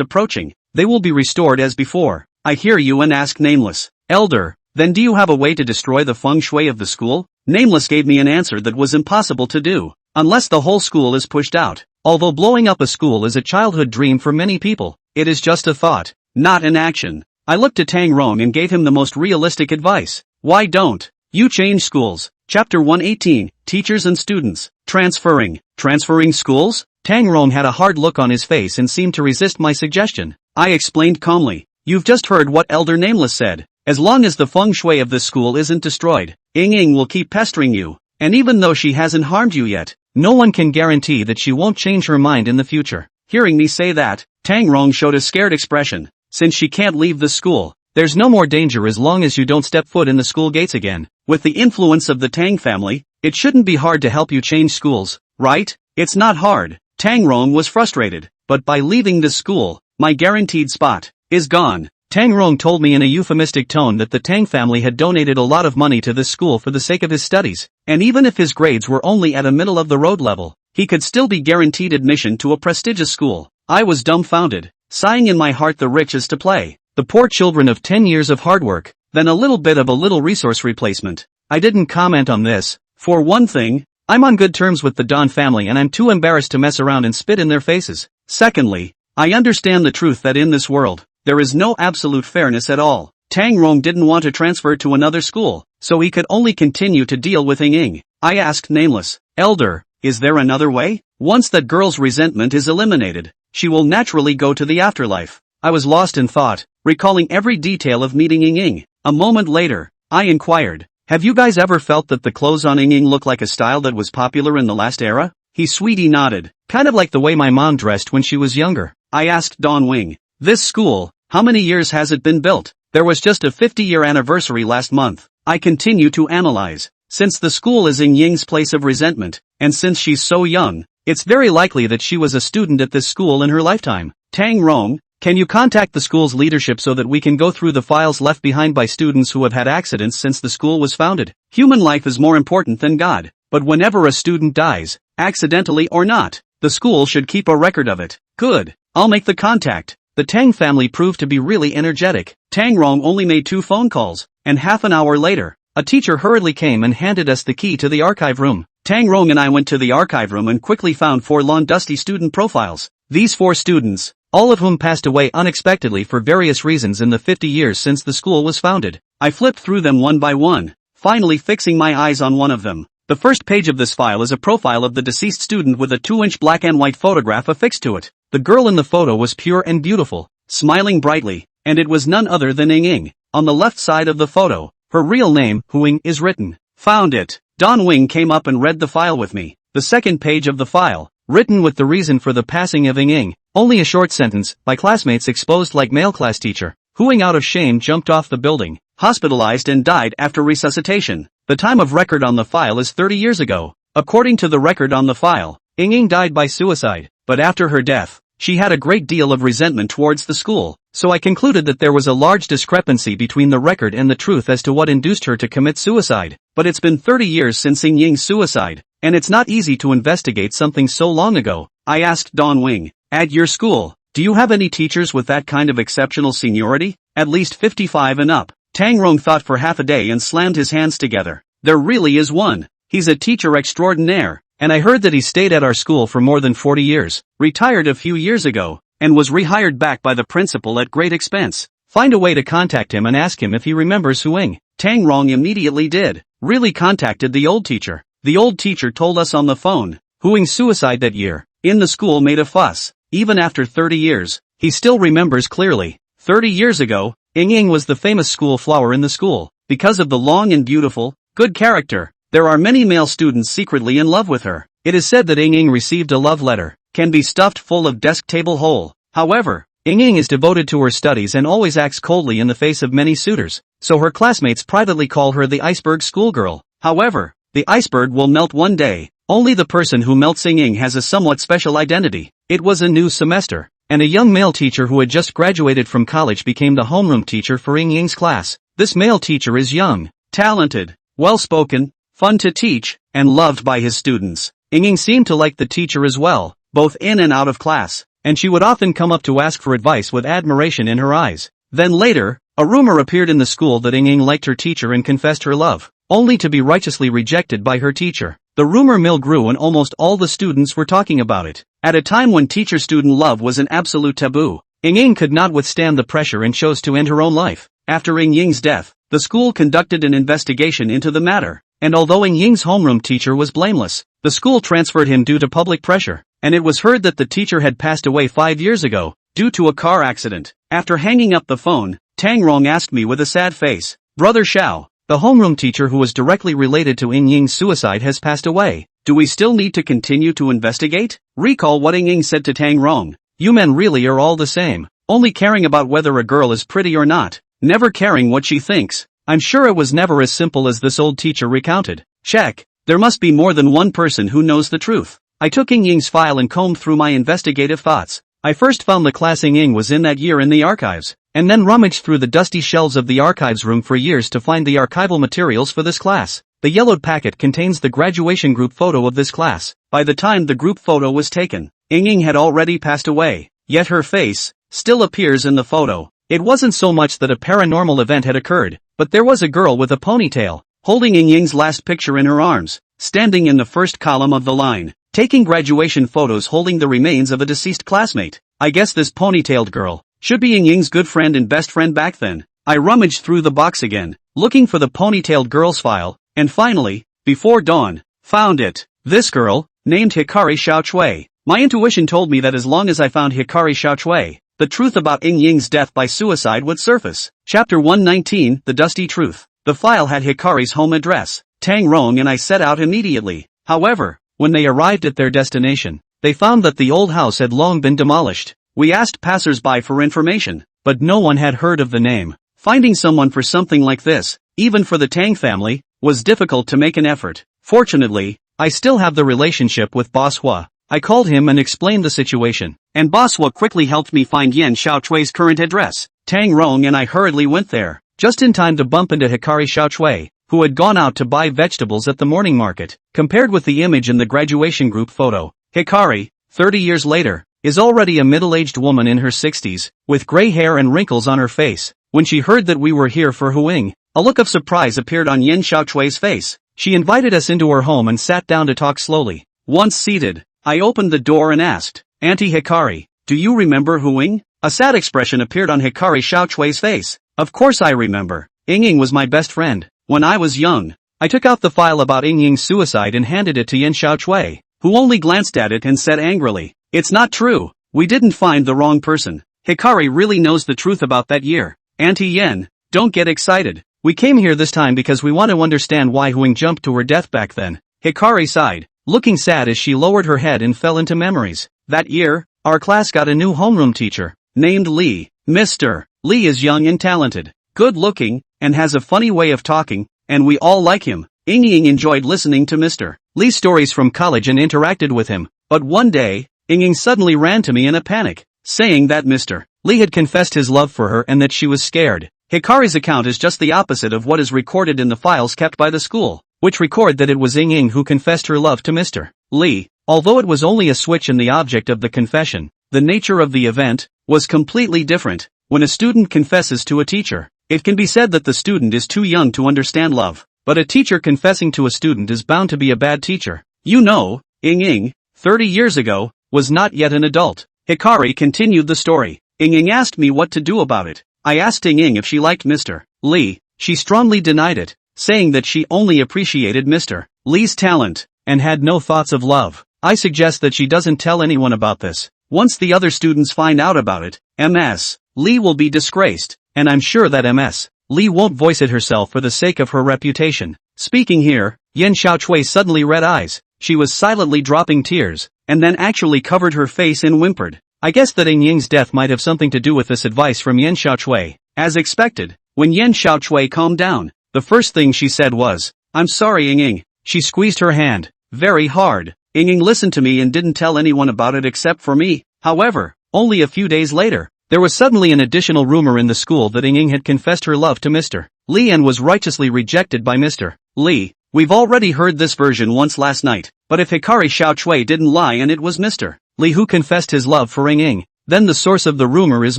approaching, they will be restored as before. I hear you and ask Nameless. Elder, then do you have a way to destroy the feng shui of the school? Nameless gave me an answer that was impossible to do, unless the whole school is pushed out. Although blowing up a school is a childhood dream for many people, it is just a thought, not an action. I looked at Tang Rong and gave him the most realistic advice. Why don't you change schools? Chapter 118, Teachers and Students. Transferring schools? Tang Rong had a hard look on his face and seemed to resist my suggestion. I explained calmly. You've just heard what Elder Nameless said. As long as the feng shui of this school isn't destroyed, Ying will keep pestering you. And even though she hasn't harmed you yet, no one can guarantee that she won't change her mind in the future. Hearing me say that, Tang Rong showed a scared expression. Since she can't leave the school, there's no more danger as long as you don't step foot in the school gates again. With the influence of the Tang family, it shouldn't be hard to help you change schools, right? It's not hard. Tang Rong was frustrated, but by leaving the school, my guaranteed spot is gone. Tang Rong told me in a euphemistic tone that the Tang family had donated a lot of money to this school for the sake of his studies, and even if his grades were only at a middle-of-the-road level, he could still be guaranteed admission to a prestigious school. I was dumbfounded, sighing in my heart the rich is to play, the poor children of 10 years of hard work, then a little bit of a little resource replacement. I didn't comment on this. For one thing, I'm on good terms with the Don family and I'm too embarrassed to mess around and spit in their faces. Secondly, I understand the truth that in this world, there is no absolute fairness at all. Tang Rong didn't want to transfer to another school, so he could only continue to deal with Ying. I asked Nameless, Elder, is there another way? Once that girl's resentment is eliminated, she will naturally go to the afterlife. I was lost in thought, recalling every detail of meeting Ying. A moment later, I inquired, have you guys ever felt that the clothes on Ying look like a style that was popular in the last era? Sweetie nodded, kind of like the way my mom dressed when she was younger. I asked Don Wing, this school, how many years has it been built? There was just a 50-year anniversary last month. I continue to analyze. Since the school is Ying's place of resentment, and since she's so young, it's very likely that she was a student at this school in her lifetime. Tang Rong, can you contact the school's leadership so that we can go through the files left behind by students who have had accidents since the school was founded? Human life is more important than God, but whenever a student dies, accidentally or not, the school should keep a record of it. Good, I'll make the contact. The Tang family proved to be really energetic. Tang Rong only made 2 phone calls, and half an hour later, a teacher hurriedly came and handed us the key to the archive room. Tang Rong and I went to the archive room and quickly found 4 long dusty student profiles. These 4 students, all of whom passed away unexpectedly for various reasons in the 50 years since the school was founded. I flipped through them one by one, finally fixing my eyes on one of them. The first page of this file is a profile of the deceased student with a 2-inch black and white photograph affixed to it. The girl in the photo was pure and beautiful, smiling brightly, and it was none other than Ying. On the left side of the photo, her real name, Huing, is written. Found it. Don Wing came up and read the file with me. The second page of the file, written with the reason for the passing of Ying. Only a short sentence, by classmates exposed like male class teacher. Huing out of shame jumped off the building, hospitalized and died after resuscitation. The time of record on the file is 30 years ago. According to the record on the file, Ying died by suicide, but after her death, she had a great deal of resentment towards the school, so I concluded that there was a large discrepancy between the record and the truth as to what induced her to commit suicide. But it's been 30 years since Ying's suicide, and it's not easy to investigate something so long ago. I asked Don Wing, at your school, do you have any teachers with that kind of exceptional seniority? At least 55 and up. Tang Rong thought for half a day and slammed his hands together. There really is one. He's a teacher extraordinaire, and I heard that he stayed at our school for more than 40 years, retired a few years ago, and was rehired back by the principal at great expense. Find a way to contact him and ask him if he remembers Huing. Tang Rong immediately did. Really contacted the old teacher. The old teacher told us on the phone, Huing's suicide that year, in the school made a fuss. Even after 30 years, he still remembers clearly. 30 years ago, Ying was the famous school flower in the school. Because of the long and beautiful, good character, there are many male students secretly in love with her. It is said that Ying received a love letter, can be stuffed full of desk table hole. However, Ying is devoted to her studies and always acts coldly in the face of many suitors, so her classmates privately call her the iceberg schoolgirl. However, the iceberg will melt one day. Only the person who melts Ying has a somewhat special identity. It was a new semester, and a young male teacher who had just graduated from college became the homeroom teacher for Ying's class. This male teacher is young, talented, well-spoken, fun to teach, and loved by his students. Ying seemed to like the teacher as well, both in and out of class, and she would often come up to ask for advice with admiration in her eyes. Then later, a rumor appeared in the school that Ying liked her teacher and confessed her love, only to be righteously rejected by her teacher. The rumor mill grew and almost all the students were talking about it. At a time when teacher-student love was an absolute taboo, Ying could not withstand the pressure and chose to end her own life. After Ying's death, the school conducted an investigation into the matter, and although Ying's homeroom teacher was blameless, the school transferred him due to public pressure, and it was heard that the teacher had passed away 5 years ago, due to a car accident. After hanging up the phone, Tang Rong asked me with a sad face, Brother Xiao, the homeroom teacher who was directly related to Ying's suicide has passed away. Do we still need to continue to investigate? Recall what Ying said to Tang Rong. You men really are all the same, only caring about whether a girl is pretty or not, never caring what she thinks. I'm sure it was never as simple as this old teacher recounted. Check. There must be more than one person who knows the truth. I took Ying's file and combed through my investigative thoughts. I first found the class Ying was in that year in the archives, and then rummaged through the dusty shelves of the archives room for years to find the archival materials for this class. The yellowed packet contains the graduation group photo of this class. By the time the group photo was taken, Ying had already passed away, yet her face still appears in the photo. It wasn't so much that a paranormal event had occurred, but there was a girl with a ponytail, holding Ying's last picture in her arms, standing in the first column of the line, taking graduation photos holding the remains of a deceased classmate. I guess this ponytailed girl should be Ying's good friend and best friend back then. I rummaged through the box again, looking for the ponytailed girl's file, and finally, before dawn, found it. This girl, named Hikari Xiaochui. My intuition told me that as long as I found Hikari Xiaochui, the truth about Ying's death by suicide would surface. Chapter 119, The Dusty Truth. The file had Hikari's home address. Tang Rong and I set out immediately. However, when they arrived at their destination, they found that the old house had long been demolished. We asked passers-by for information, but no one had heard of the name. Finding someone for something like this, even for the Tang family, was difficult to make an effort. Fortunately, I still have the relationship with Boss Hua. I called him and explained the situation, and Boss Hua quickly helped me find Yen Xiaochui's current address. Tang Rong and I hurriedly went there, just in time to bump into Hikari Xiaochui, who had gone out to buy vegetables at the morning market. Compared with the image in the graduation group photo, Hikari, 30 years later, is already a middle-aged woman in her 60s, with gray hair and wrinkles on her face. When she heard that we were here for Huing, a look of surprise appeared on Yen Xiaochui's face. She invited us into her home and sat down to talk slowly. Once seated, I opened the door and asked, Auntie Hikari, do you remember Huing? A sad expression appeared on Hikari Xiaochui's face. Of course I remember. Ying was my best friend. When I was young, I took out the file about Ying's suicide and handed it to Yen Xiaochui, who only glanced at it and said angrily, It's not true. We didn't find the wrong person. Hikari really knows the truth about that year. Auntie Yen, don't get excited. We came here this time because we want to understand why Huing jumped to her death back then. Hikari sighed. looking sad as she lowered her head and fell into memories. That year, our class got a new homeroom teacher, named Lee. Mr. Lee is young and talented, good-looking, and has a funny way of talking, and we all like him. Ying enjoyed listening to Mr. Lee's stories from college and interacted with him, but one day, Ying suddenly ran to me in a panic, saying that Mr. Lee had confessed his love for her and that she was scared. Hikari's account is just the opposite of what is recorded in the files kept by the school, which record that it was Ying who confessed her love to Mr. Lee. Although it was only a switch in the object of the confession, the nature of the event was completely different. When a student confesses to a teacher, it can be said that the student is too young to understand love, but a teacher confessing to a student is bound to be a bad teacher. You know, Ying, 30 years ago, was not yet an adult. Hikari continued the story. Ying asked me what to do about it. I asked Ying if she liked Mr. Lee. She strongly denied it, saying that she only appreciated Mr. Lee's talent, and had no thoughts of love. I suggest that she doesn't tell anyone about this. Once the other students find out about it, Ms. Lee will be disgraced, and I'm sure that Ms. Lee won't voice it herself for the sake of her reputation. Speaking here, Yen Xiaochui suddenly red eyes. She was silently dropping tears, and then actually covered her face and whimpered. I guess that Ying's death might have something to do with this advice from Yen Xiaochui. As expected, when Yen Xiaochui calmed down, the first thing she said was, "I'm sorry, Ying." She squeezed her hand very hard. Ying listened to me and didn't tell anyone about it except for me. However, only a few days later, there was suddenly an additional rumor in the school that Ying had confessed her love to Mr. Lee and was righteously rejected by Mr. Lee. We've already heard this version once last night, but if Hikari Xiaochui didn't lie and it was Mr. Lee who confessed his love for Ying, then the source of the rumor is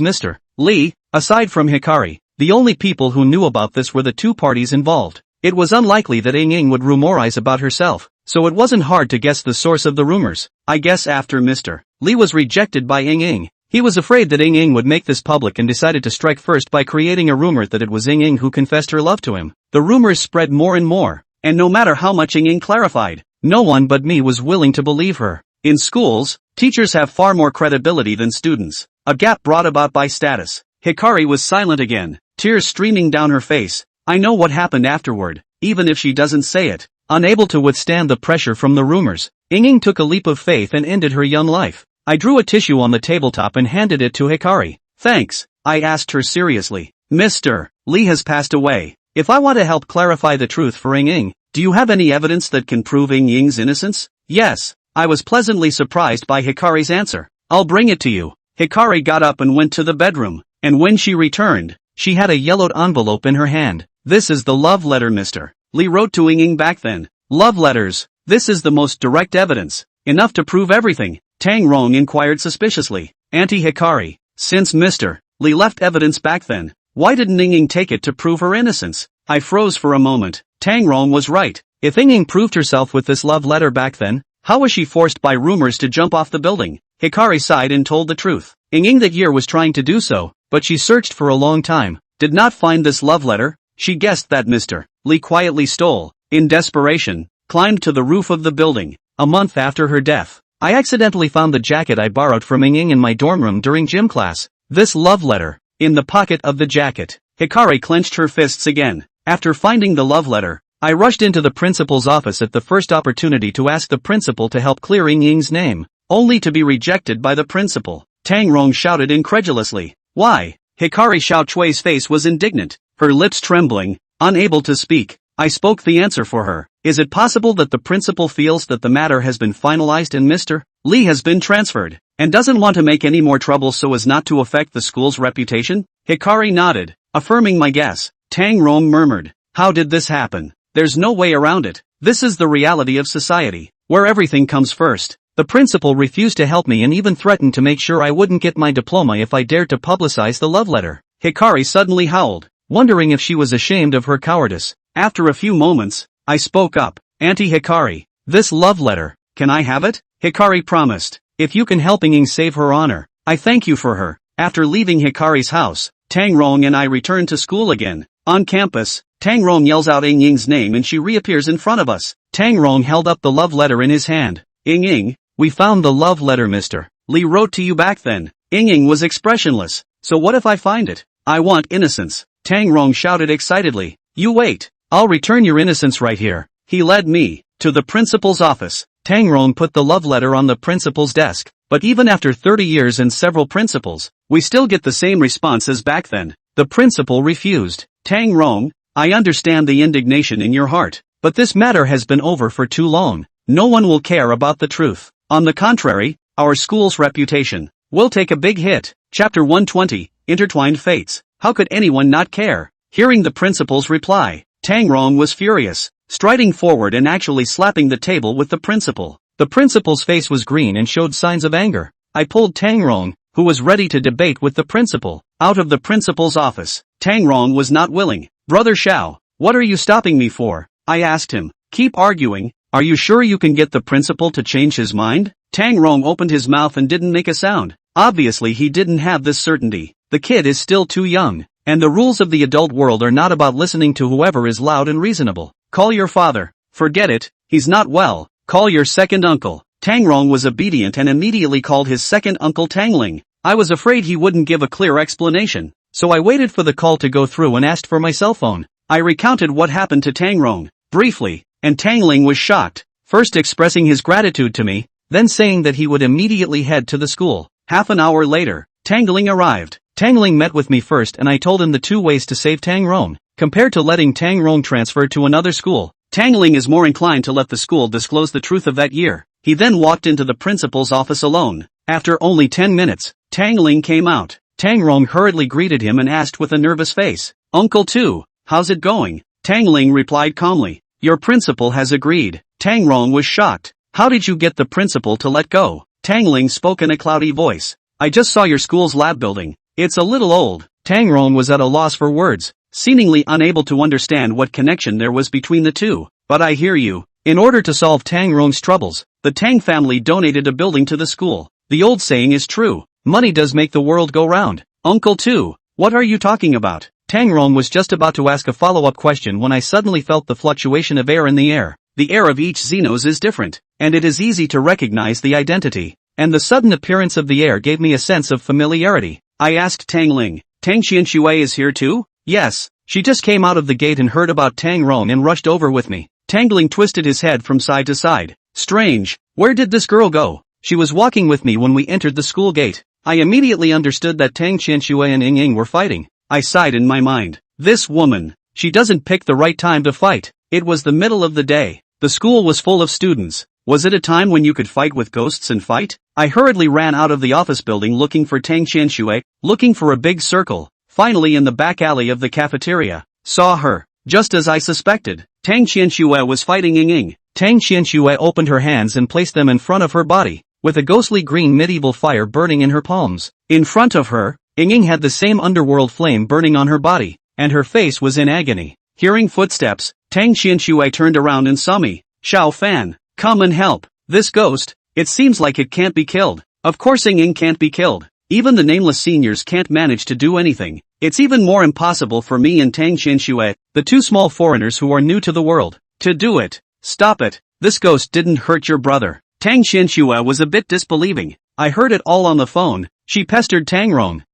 Mr. Lee. Aside from Hikari, the only people who knew about this were the two parties involved. It was unlikely that Ying would rumorize about herself, so it wasn't hard to guess the source of the rumors. I guess after Mr. Lee was rejected by Ying, he was afraid that Ying would make this public and decided to strike first by creating a rumor that it was Ying who confessed her love to him. The rumors spread more and more, and no matter how much Ying clarified, no one but me was willing to believe her. In schools, teachers have far more credibility than students, a gap brought about by status. Hikari was silent again, tears streaming down her face. I know what happened afterward, even if she doesn't say it. Unable to withstand the pressure from the rumors, Ying took a leap of faith and ended her young life. I drew a tissue on the tabletop and handed it to Hikari. Thanks, I asked her seriously. Mr. Lee has passed away. If I want to help clarify the truth for Ying, do you have any evidence that can prove Ying's innocence? Yes. I was pleasantly surprised by Hikari's answer. I'll bring it to you. Hikari got up and went to the bedroom, and when she returned, she had a yellowed envelope in her hand. This is the love letter Mr. Lee wrote to Ying back then. Love letters. This is the most direct evidence. Enough to prove everything. Tang Rong inquired suspiciously. Auntie Hikari, since Mr. Lee left evidence back then, why didn't Ying take it to prove her innocence? I froze for a moment. Tang Rong was right. If Ying proved herself with this love letter back then, how was she forced by rumors to jump off the building? Hikari sighed and told the truth. Ying that year was trying to do so, but she searched for a long time, did not find this love letter. She guessed that Mr. Lee quietly stole, in desperation, climbed to the roof of the building. A month after her death, I accidentally found the jacket I borrowed from Ying in my dorm room during gym class. This love letter, in the pocket of the jacket. Hikari clenched her fists again. After finding the love letter, I rushed into the principal's office at the first opportunity to ask the principal to help clear Ying's name, only to be rejected by the principal. Tang Rong shouted incredulously. Why? Hikari Xiaochui's face was indignant, her lips trembling, unable to speak. I spoke the answer for her. Is it possible that the principal feels that the matter has been finalized and Mr. Lee has been transferred, and doesn't want to make any more trouble so as not to affect the school's reputation? Hikari nodded, affirming my guess. Tang Rong murmured. How did this happen? There's no way around it. This is the reality of society, where everything comes first. The principal refused to help me and even threatened to make sure I wouldn't get my diploma if I dared to publicize the love letter. Hikari suddenly howled, wondering if she was ashamed of her cowardice. After a few moments, I spoke up. Auntie Hikari, this love letter, can I have it? Hikari promised. If you can help Ying save her honor, I thank you for her. After leaving Hikari's house, Tang Rong and I returned to school again. On campus, Tang Rong yells out Ying's name and she reappears in front of us. Tang Rong held up the love letter in his hand. Ying, we found the love letter Mr. Lee wrote to you back then. Ying was expressionless. So what if I find it? I want innocence. Tang Rong shouted excitedly. You wait. I'll return your innocence right here. He led me to the principal's office. Tang Rong put the love letter on the principal's desk. But even after 30 years and several principals, we still get the same response as back then. The principal refused. Tang Rong, I understand the indignation in your heart, but this matter has been over for too long. No one will care about the truth. On the contrary, our school's reputation will take a big hit. Chapter 120, Intertwined Fates. How could anyone not care? Hearing the principal's reply, Tang Rong was furious, striding forward and actually slapping the table with the principal. The principal's face was green and showed signs of anger. I pulled Tang Rong, who was ready to debate with the principal, out of the principal's office. Tang Rong was not willing. Brother Xiao, what are you stopping me for? I asked him. Keep arguing. Are you sure you can get the principal to change his mind? Tang Rong opened his mouth and didn't make a sound. Obviously he didn't have this certainty. The kid is still too young, and the rules of the adult world are not about listening to whoever is loud and reasonable. Call your father. Forget it, he's not well. Call your second uncle. Tang Rong was obedient and immediately called his second uncle Tangling. I was afraid he wouldn't give a clear explanation, so I waited for the call to go through and asked for my cell phone. I recounted what happened to Tang Rong, briefly, and Tangling was shocked, first expressing his gratitude to me, then saying that he would immediately head to the school. Half an hour later, Tangling arrived. Tangling met with me first and I told him the two ways to save Tang Rong. Compared to letting Tang Rong transfer to another school, Tangling is more inclined to let the school disclose the truth of that year. He then walked into the principal's office alone. After only 10 minutes, Tangling came out. Tang Rong hurriedly greeted him and asked with a nervous face, Uncle Tu, how's it going? Tangling replied calmly, your principal has agreed. Tang Rong was shocked. How did you get the principal to let go? Tangling spoke in a cloudy voice. I just saw your school's lab building. It's a little old. Tang Rong was at a loss for words, seemingly unable to understand what connection there was between the two. But I hear you. In order to solve Tang Rong's troubles, the Tang family donated a building to the school. The old saying is true. Money does make the world go round. Uncle Tu, what are you talking about? Tang Rong was just about to ask a follow-up question when I suddenly felt the fluctuation of air in the air. The air of each Xenos is different, and it is easy to recognize the identity. And the sudden appearance of the air gave me a sense of familiarity. I asked Tangling, Tang Xianxue is here too? Yes, she just came out of the gate and heard about Tang Rong and rushed over with me. Tangling twisted his head from side to side. Strange, where did this girl go? She was walking with me when we entered the school gate. I immediately understood that Tang Xianxue and Ying were fighting. I sighed in my mind. This woman, she doesn't pick the right time to fight. It was the middle of the day. The school was full of students. Was it a time when you could fight with ghosts and fight? I hurriedly ran out of the office building looking for Tang Xianxue, looking for a big circle. Finally in the back alley of the cafeteria, saw her, just as I suspected. Tang Xianxue was fighting Ying. Tang Xianxue opened her hands and placed them in front of her body, with a ghostly green medieval fire burning in her palms. In front of her, Ying had the same underworld flame burning on her body, and her face was in agony. Hearing footsteps, Tang Xianxue turned around and saw me. Xiao Fan, come and help. This ghost, it seems like it can't be killed. Of course Ying can't be killed. Even the nameless seniors can't manage to do anything. It's even more impossible for me and Tang Xianxue, the two small foreigners who are new to the world, to do it. Stop it. This ghost didn't hurt your brother. Tang Xianxue was a bit disbelieving. I heard it all on the phone. She pestered Tang Rong.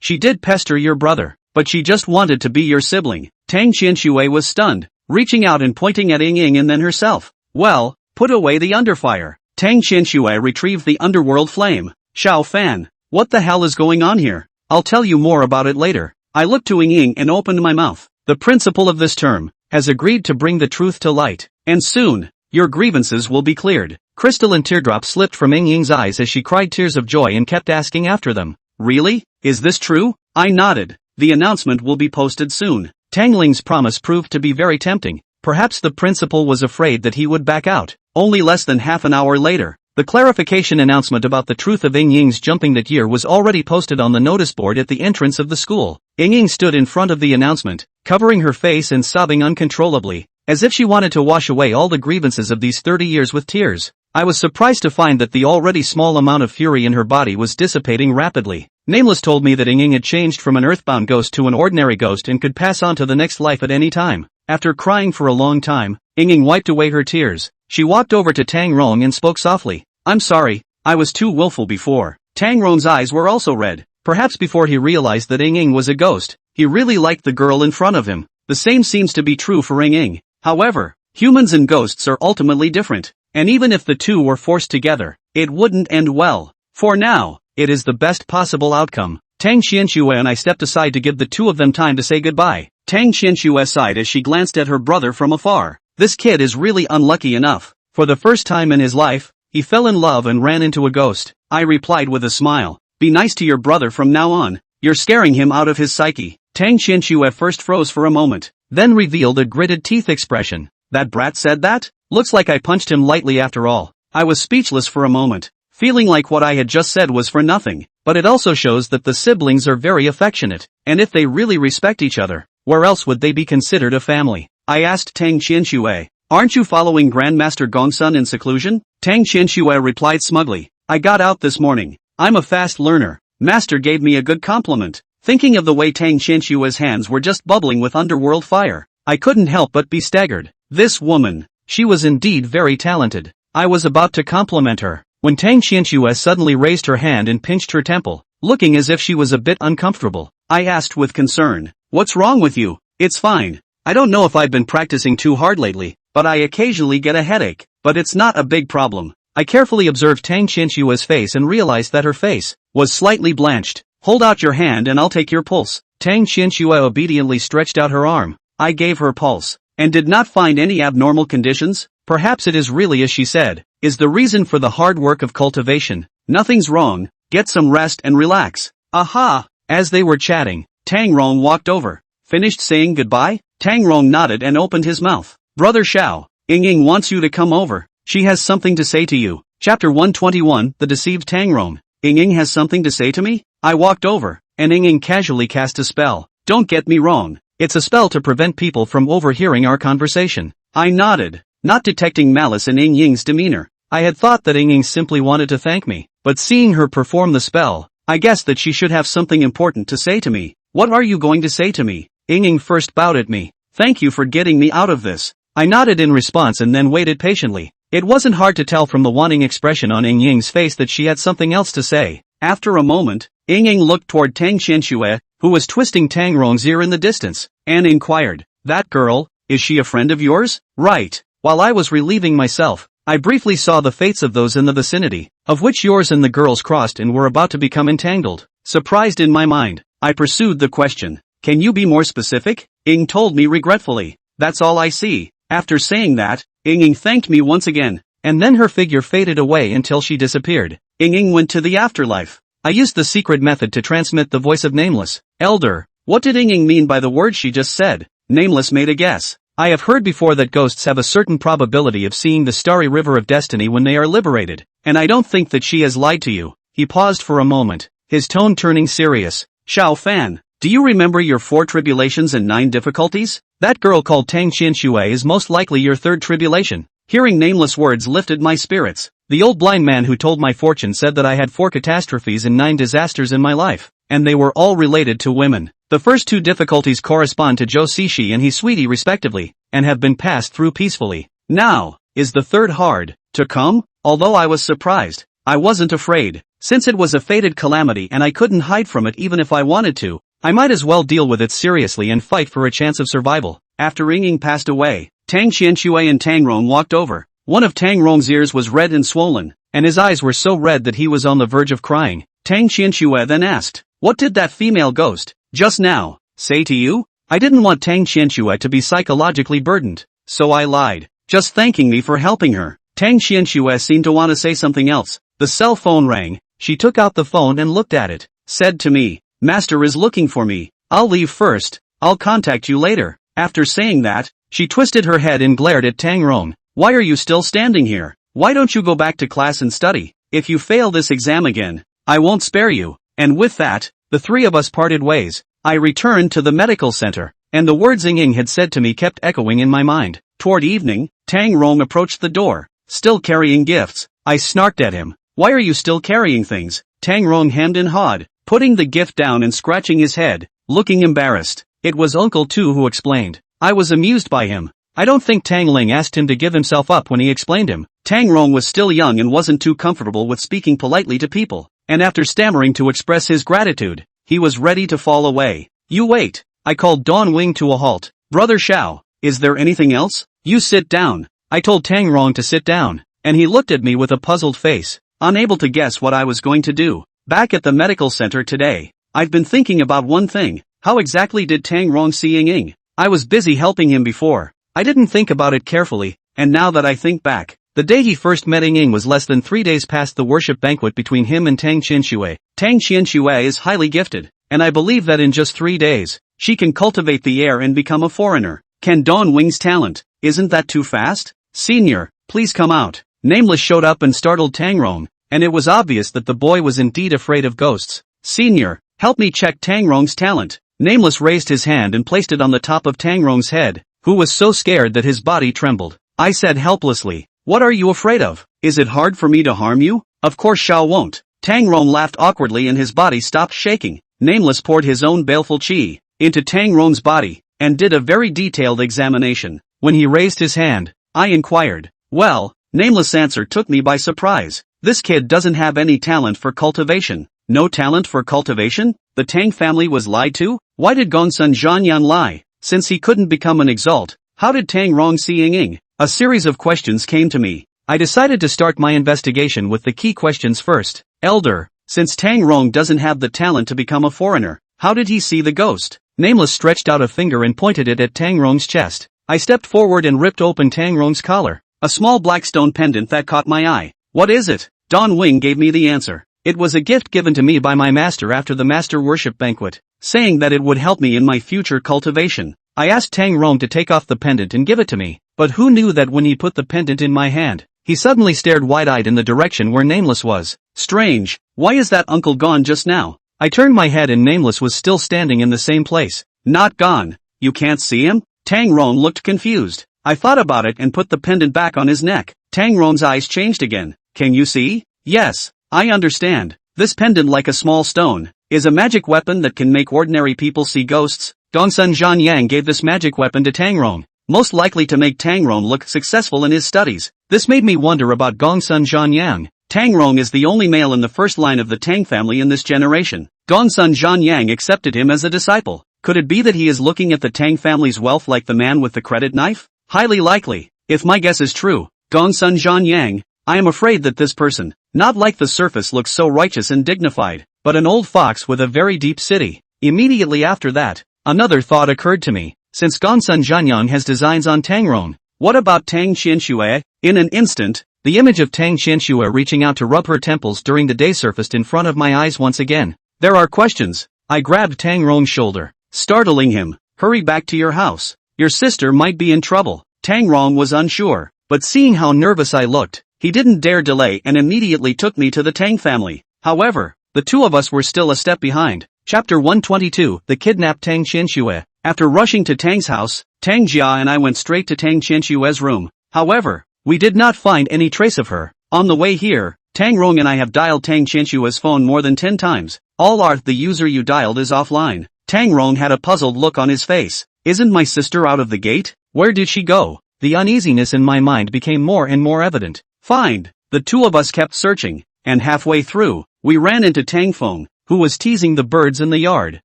She did pester your brother, but she just wanted to be your sibling. Tang Xianxue was stunned, reaching out and pointing at Ying and then herself. Well, put away the underfire. Tang Xianxue retrieved the underworld flame. Xiao Fan, what the hell is going on here? I'll tell you more about it later. I looked to Ying and opened my mouth. The principal of this term has agreed to bring the truth to light, and soon, your grievances will be cleared. Crystalline teardrops slipped from Ying's eyes as she cried tears of joy and kept asking after them. Really? Is this true? I nodded. The announcement will be posted soon. Tangling's promise proved to be very tempting. Perhaps the principal was afraid that he would back out. Only less than half an hour later, the clarification announcement about the truth of Ying's jumping that year was already posted on the notice board at the entrance of the school. Ying stood in front of the announcement, covering her face and sobbing uncontrollably, as if she wanted to wash away all the grievances of these 30 years with tears. I was surprised to find that the already small amount of fury in her body was dissipating rapidly. Nameless told me that Ying had changed from an earthbound ghost to an ordinary ghost and could pass on to the next life at any time. After crying for a long time, Ying wiped away her tears. She walked over to Tang Rong and spoke softly. I'm sorry, I was too willful before. Tang Rong's eyes were also red. Perhaps before he realized that Ying was a ghost, he really liked the girl in front of him. The same seems to be true for Ying. However, humans and ghosts are ultimately different. and even if the two were forced together, it wouldn't end well. For now, it is the best possible outcome. Tang Xianxue and I stepped aside to give the two of them time to say goodbye. Tang Xianxue sighed as she glanced at her brother from afar. This kid is really unlucky enough. For the first time in his life, he fell in love and ran into a ghost. I replied with a smile. Be nice to your brother from now on. You're scaring him out of his psyche. Tang Xianxue first froze for a moment, then revealed a gritted teeth expression. That brat said that? Looks like I punched him lightly after all. I was speechless for a moment, feeling like what I had just said was for nothing, but it also shows that the siblings are very affectionate, and if they really respect each other, where else would they be considered a family? I asked Tang Xianxue. Aren't you following Grandmaster Gongsun in seclusion? Tang Xianxue replied smugly. I got out this morning. I'm a fast learner. Master gave me a good compliment. Thinking of the way Tang Xianxue's hands were just bubbling with underworld fire, I couldn't help but be staggered. This woman, she was indeed very talented. I was about to compliment her, when Tang Xianxue suddenly raised her hand and pinched her temple, looking as if she was a bit uncomfortable. I asked with concern, what's wrong with you? It's fine. I don't know if I've been practicing too hard lately, but I occasionally get a headache, but it's not a big problem. I carefully observed Tang Xianxue's face and realized that her face was slightly blanched. Hold out your hand and I'll take your pulse. Tang Xianxue obediently stretched out her arm. I gave her pulse, and did not find any abnormal conditions. Perhaps it is really as she said, is the reason for the hard work of cultivation. Nothing's wrong, get some rest and relax. Aha! As they were chatting, Tang Rong walked over. Finished saying goodbye? Tang Rong nodded and opened his mouth. Brother Xiao, Ying wants you to come over. She has something to say to you. Chapter 121, The Deceived Tang Rong. Ying has something to say to me? I walked over, and Ying casually cast a spell. Don't get me wrong, it's a spell to prevent people from overhearing our conversation. I nodded, not detecting malice in Ying's demeanor. I had thought that Ying simply wanted to thank me, but seeing her perform the spell, I guessed that she should have something important to say to me. What are you going to say to me? Ying first bowed at me. Thank you for getting me out of this. I nodded in response and then waited patiently. It wasn't hard to tell from the wanting expression on Ying's face that she had something else to say. After a moment, Ying looked toward Tang Xianxue, who was twisting Tang Rong's ear in the distance, and inquired, that girl, is she a friend of yours? Right. While I was relieving myself, I briefly saw the fates of those in the vicinity, of which yours and the girl's crossed and were about to become entangled. Surprised in my mind, I pursued the question. Can you be more specific? Ying told me regretfully. That's all I see. After saying that, Ying thanked me once again, and then her figure faded away until she disappeared. Ying went to the afterlife. I used the secret method to transmit the voice of Nameless. Elder, what did Ying mean by the words she just said? Nameless made a guess. I have heard before that ghosts have a certain probability of seeing the starry river of destiny when they are liberated, and I don't think that she has lied to you. He paused for a moment, his tone turning serious. Xiao Fan, do you remember your 4 tribulations and 9 difficulties? That girl called Tang Xianxue is most likely your 3rd tribulation. Hearing Nameless words lifted my spirits. The old blind man who told my fortune said that I had 4 catastrophes and 9 disasters in my life, and they were all related to women. The first 2 difficulties correspond to Zhou Xixi and his sweetie respectively, and have been passed through peacefully. Now, is the 3rd hard to come? Although I was surprised, I wasn't afraid. Since it was a fated calamity and I couldn't hide from it even if I wanted to, I might as well deal with it seriously and fight for a chance of survival. After Ying passed away, Tang Xianxue and Tang Rong walked over. One of Tang Rong's ears was red and swollen, and his eyes were so red that he was on the verge of crying. Tang Xianxue then asked, what did that female ghost, just now, say to you? I didn't want Tang Xianxue to be psychologically burdened, so I lied, just thanking me for helping her. Tang Xianxue seemed to want to say something else. The cell phone rang. She took out the phone and looked at it, said to me, Master is looking for me. I'll leave first, I'll contact you later. After saying that, she twisted her head and glared at Tang Rong. Why are you still standing here? Why don't you go back to class and study? If you fail this exam again, I won't spare you. And with that, the 3 of us parted ways. I returned to the medical center, and the words Ying had said to me kept echoing in my mind. Toward evening, Tang Rong approached the door, still carrying gifts. I snarked at him. Why are you still carrying things? Tang Rong hemmed and hawed, putting the gift down and scratching his head, looking embarrassed. It was Uncle Tu who explained. I was amused by him. I don't think Tang Ling asked him to give himself up when he explained him. Tang Rong was still young and wasn't too comfortable with speaking politely to people, and after stammering to express his gratitude, he was ready to fall away. You wait. I called Dawn Wing to a halt. Brother Xiao, is there anything else? You sit down. I told Tang Rong to sit down, and he looked at me with a puzzled face, unable to guess what I was going to do. Back at the medical center today, I've been thinking about one thing: how exactly did Tang Rong see Ying Ying? I was busy helping him before. I didn't think about it carefully, and now that I think back, the day he first met Ying Ying was less than 3 days past the worship banquet between him and Tang Qianxue. Tang Qianxue is highly gifted, and I believe that in just 3 days, she can cultivate the air and become a foreigner. Can Dawn Wing's talent? Isn't that too fast? Senior, please come out. Nameless showed up and startled Tang Rong, and it was obvious that the boy was indeed afraid of ghosts. Senior, help me check Tang Rong's talent. Nameless raised his hand and placed it on the top of Tang Rong's head, who was so scared that his body trembled. I said helplessly, "What are you afraid of? Is it hard for me to harm you?" "Of course Xiao won't." Tang Rong laughed awkwardly and his body stopped shaking. Nameless poured his own baleful qi into Tang Rong's body, and did a very detailed examination. When he raised his hand, I inquired, "Well?" Nameless' answer took me by surprise. "This kid doesn't have any talent for cultivation." No talent for cultivation? The Tang family was lied to? Why did Gongsun Zhanyan lie? Since he couldn't become an exalt, how did Tang Rong see Ying Ying? A series of questions came to me. I decided to start my investigation with the key questions first. Elder, since Tang Rong doesn't have the talent to become a foreigner, how did he see the ghost? Nameless stretched out a finger and pointed it at Tang Rong's chest. I stepped forward and ripped open Tang Rong's collar. A small black stone pendant that caught my eye. "What is it?" Dawn Wing gave me the answer. It was a gift given to me by my master after the master worship banquet, saying that it would help me in my future cultivation. I asked Tang Rong to take off the pendant and give it to me, but who knew that when he put the pendant in my hand, he suddenly stared wide-eyed in the direction where Nameless was. Strange, why is that uncle gone just now? I turned my head and Nameless was still standing in the same place. Not gone. You can't see him? Tang Rong looked confused. I thought about it and put the pendant back on his neck. Tang Rong's eyes changed again. Can you see? Yes, I understand. This pendant, like a small stone, is a magic weapon that can make ordinary people see ghosts. Gongsun Zhanyang gave this magic weapon to Tang Rong, most likely to make Tang Rong look successful in his studies. This made me wonder about Gongsun Zhanyang. Tang Rong is the only male in the first line of the Tang family in this generation. Gongsun Zhanyang accepted him as a disciple. Could it be that he is looking at the Tang family's wealth like the man with the credit knife? Highly likely. If my guess is true, Gongsun Zhanyang, I am afraid that this person, not like the surface, looks so righteous and dignified, but an old fox with a very deep city. Immediately after that, another thought occurred to me. Since Gongsun Zhanyang has designs on Tang Rong, what about Tang Qianxue? In an instant, the image of Tang Qianxue reaching out to rub her temples during the day surfaced in front of my eyes once again. There are questions. I grabbed Tang Rong's shoulder, startling him. Hurry back to your house. Your sister might be in trouble. Tang Rong was unsure, but seeing how nervous I looked, he didn't dare delay and immediately took me to the Tang family. However, the two of us were still a step behind. Chapter 122, The Kidnapped Tang Qianxue. After rushing to Tang's house, Tang Jia and I went straight to Tang Qianxue's room. However, we did not find any trace of her. On the way here, Tang Rong and I have dialed Tang Qianxue's phone more than 10 times. All are, the user you dialed is offline. Tang Rong had a puzzled look on his face. Isn't my sister out of the gate? Where did she go? The uneasiness in my mind became more and more evident. Find. The two of us kept searching, and halfway through, we ran into Tang Feng, who was teasing the birds in the yard.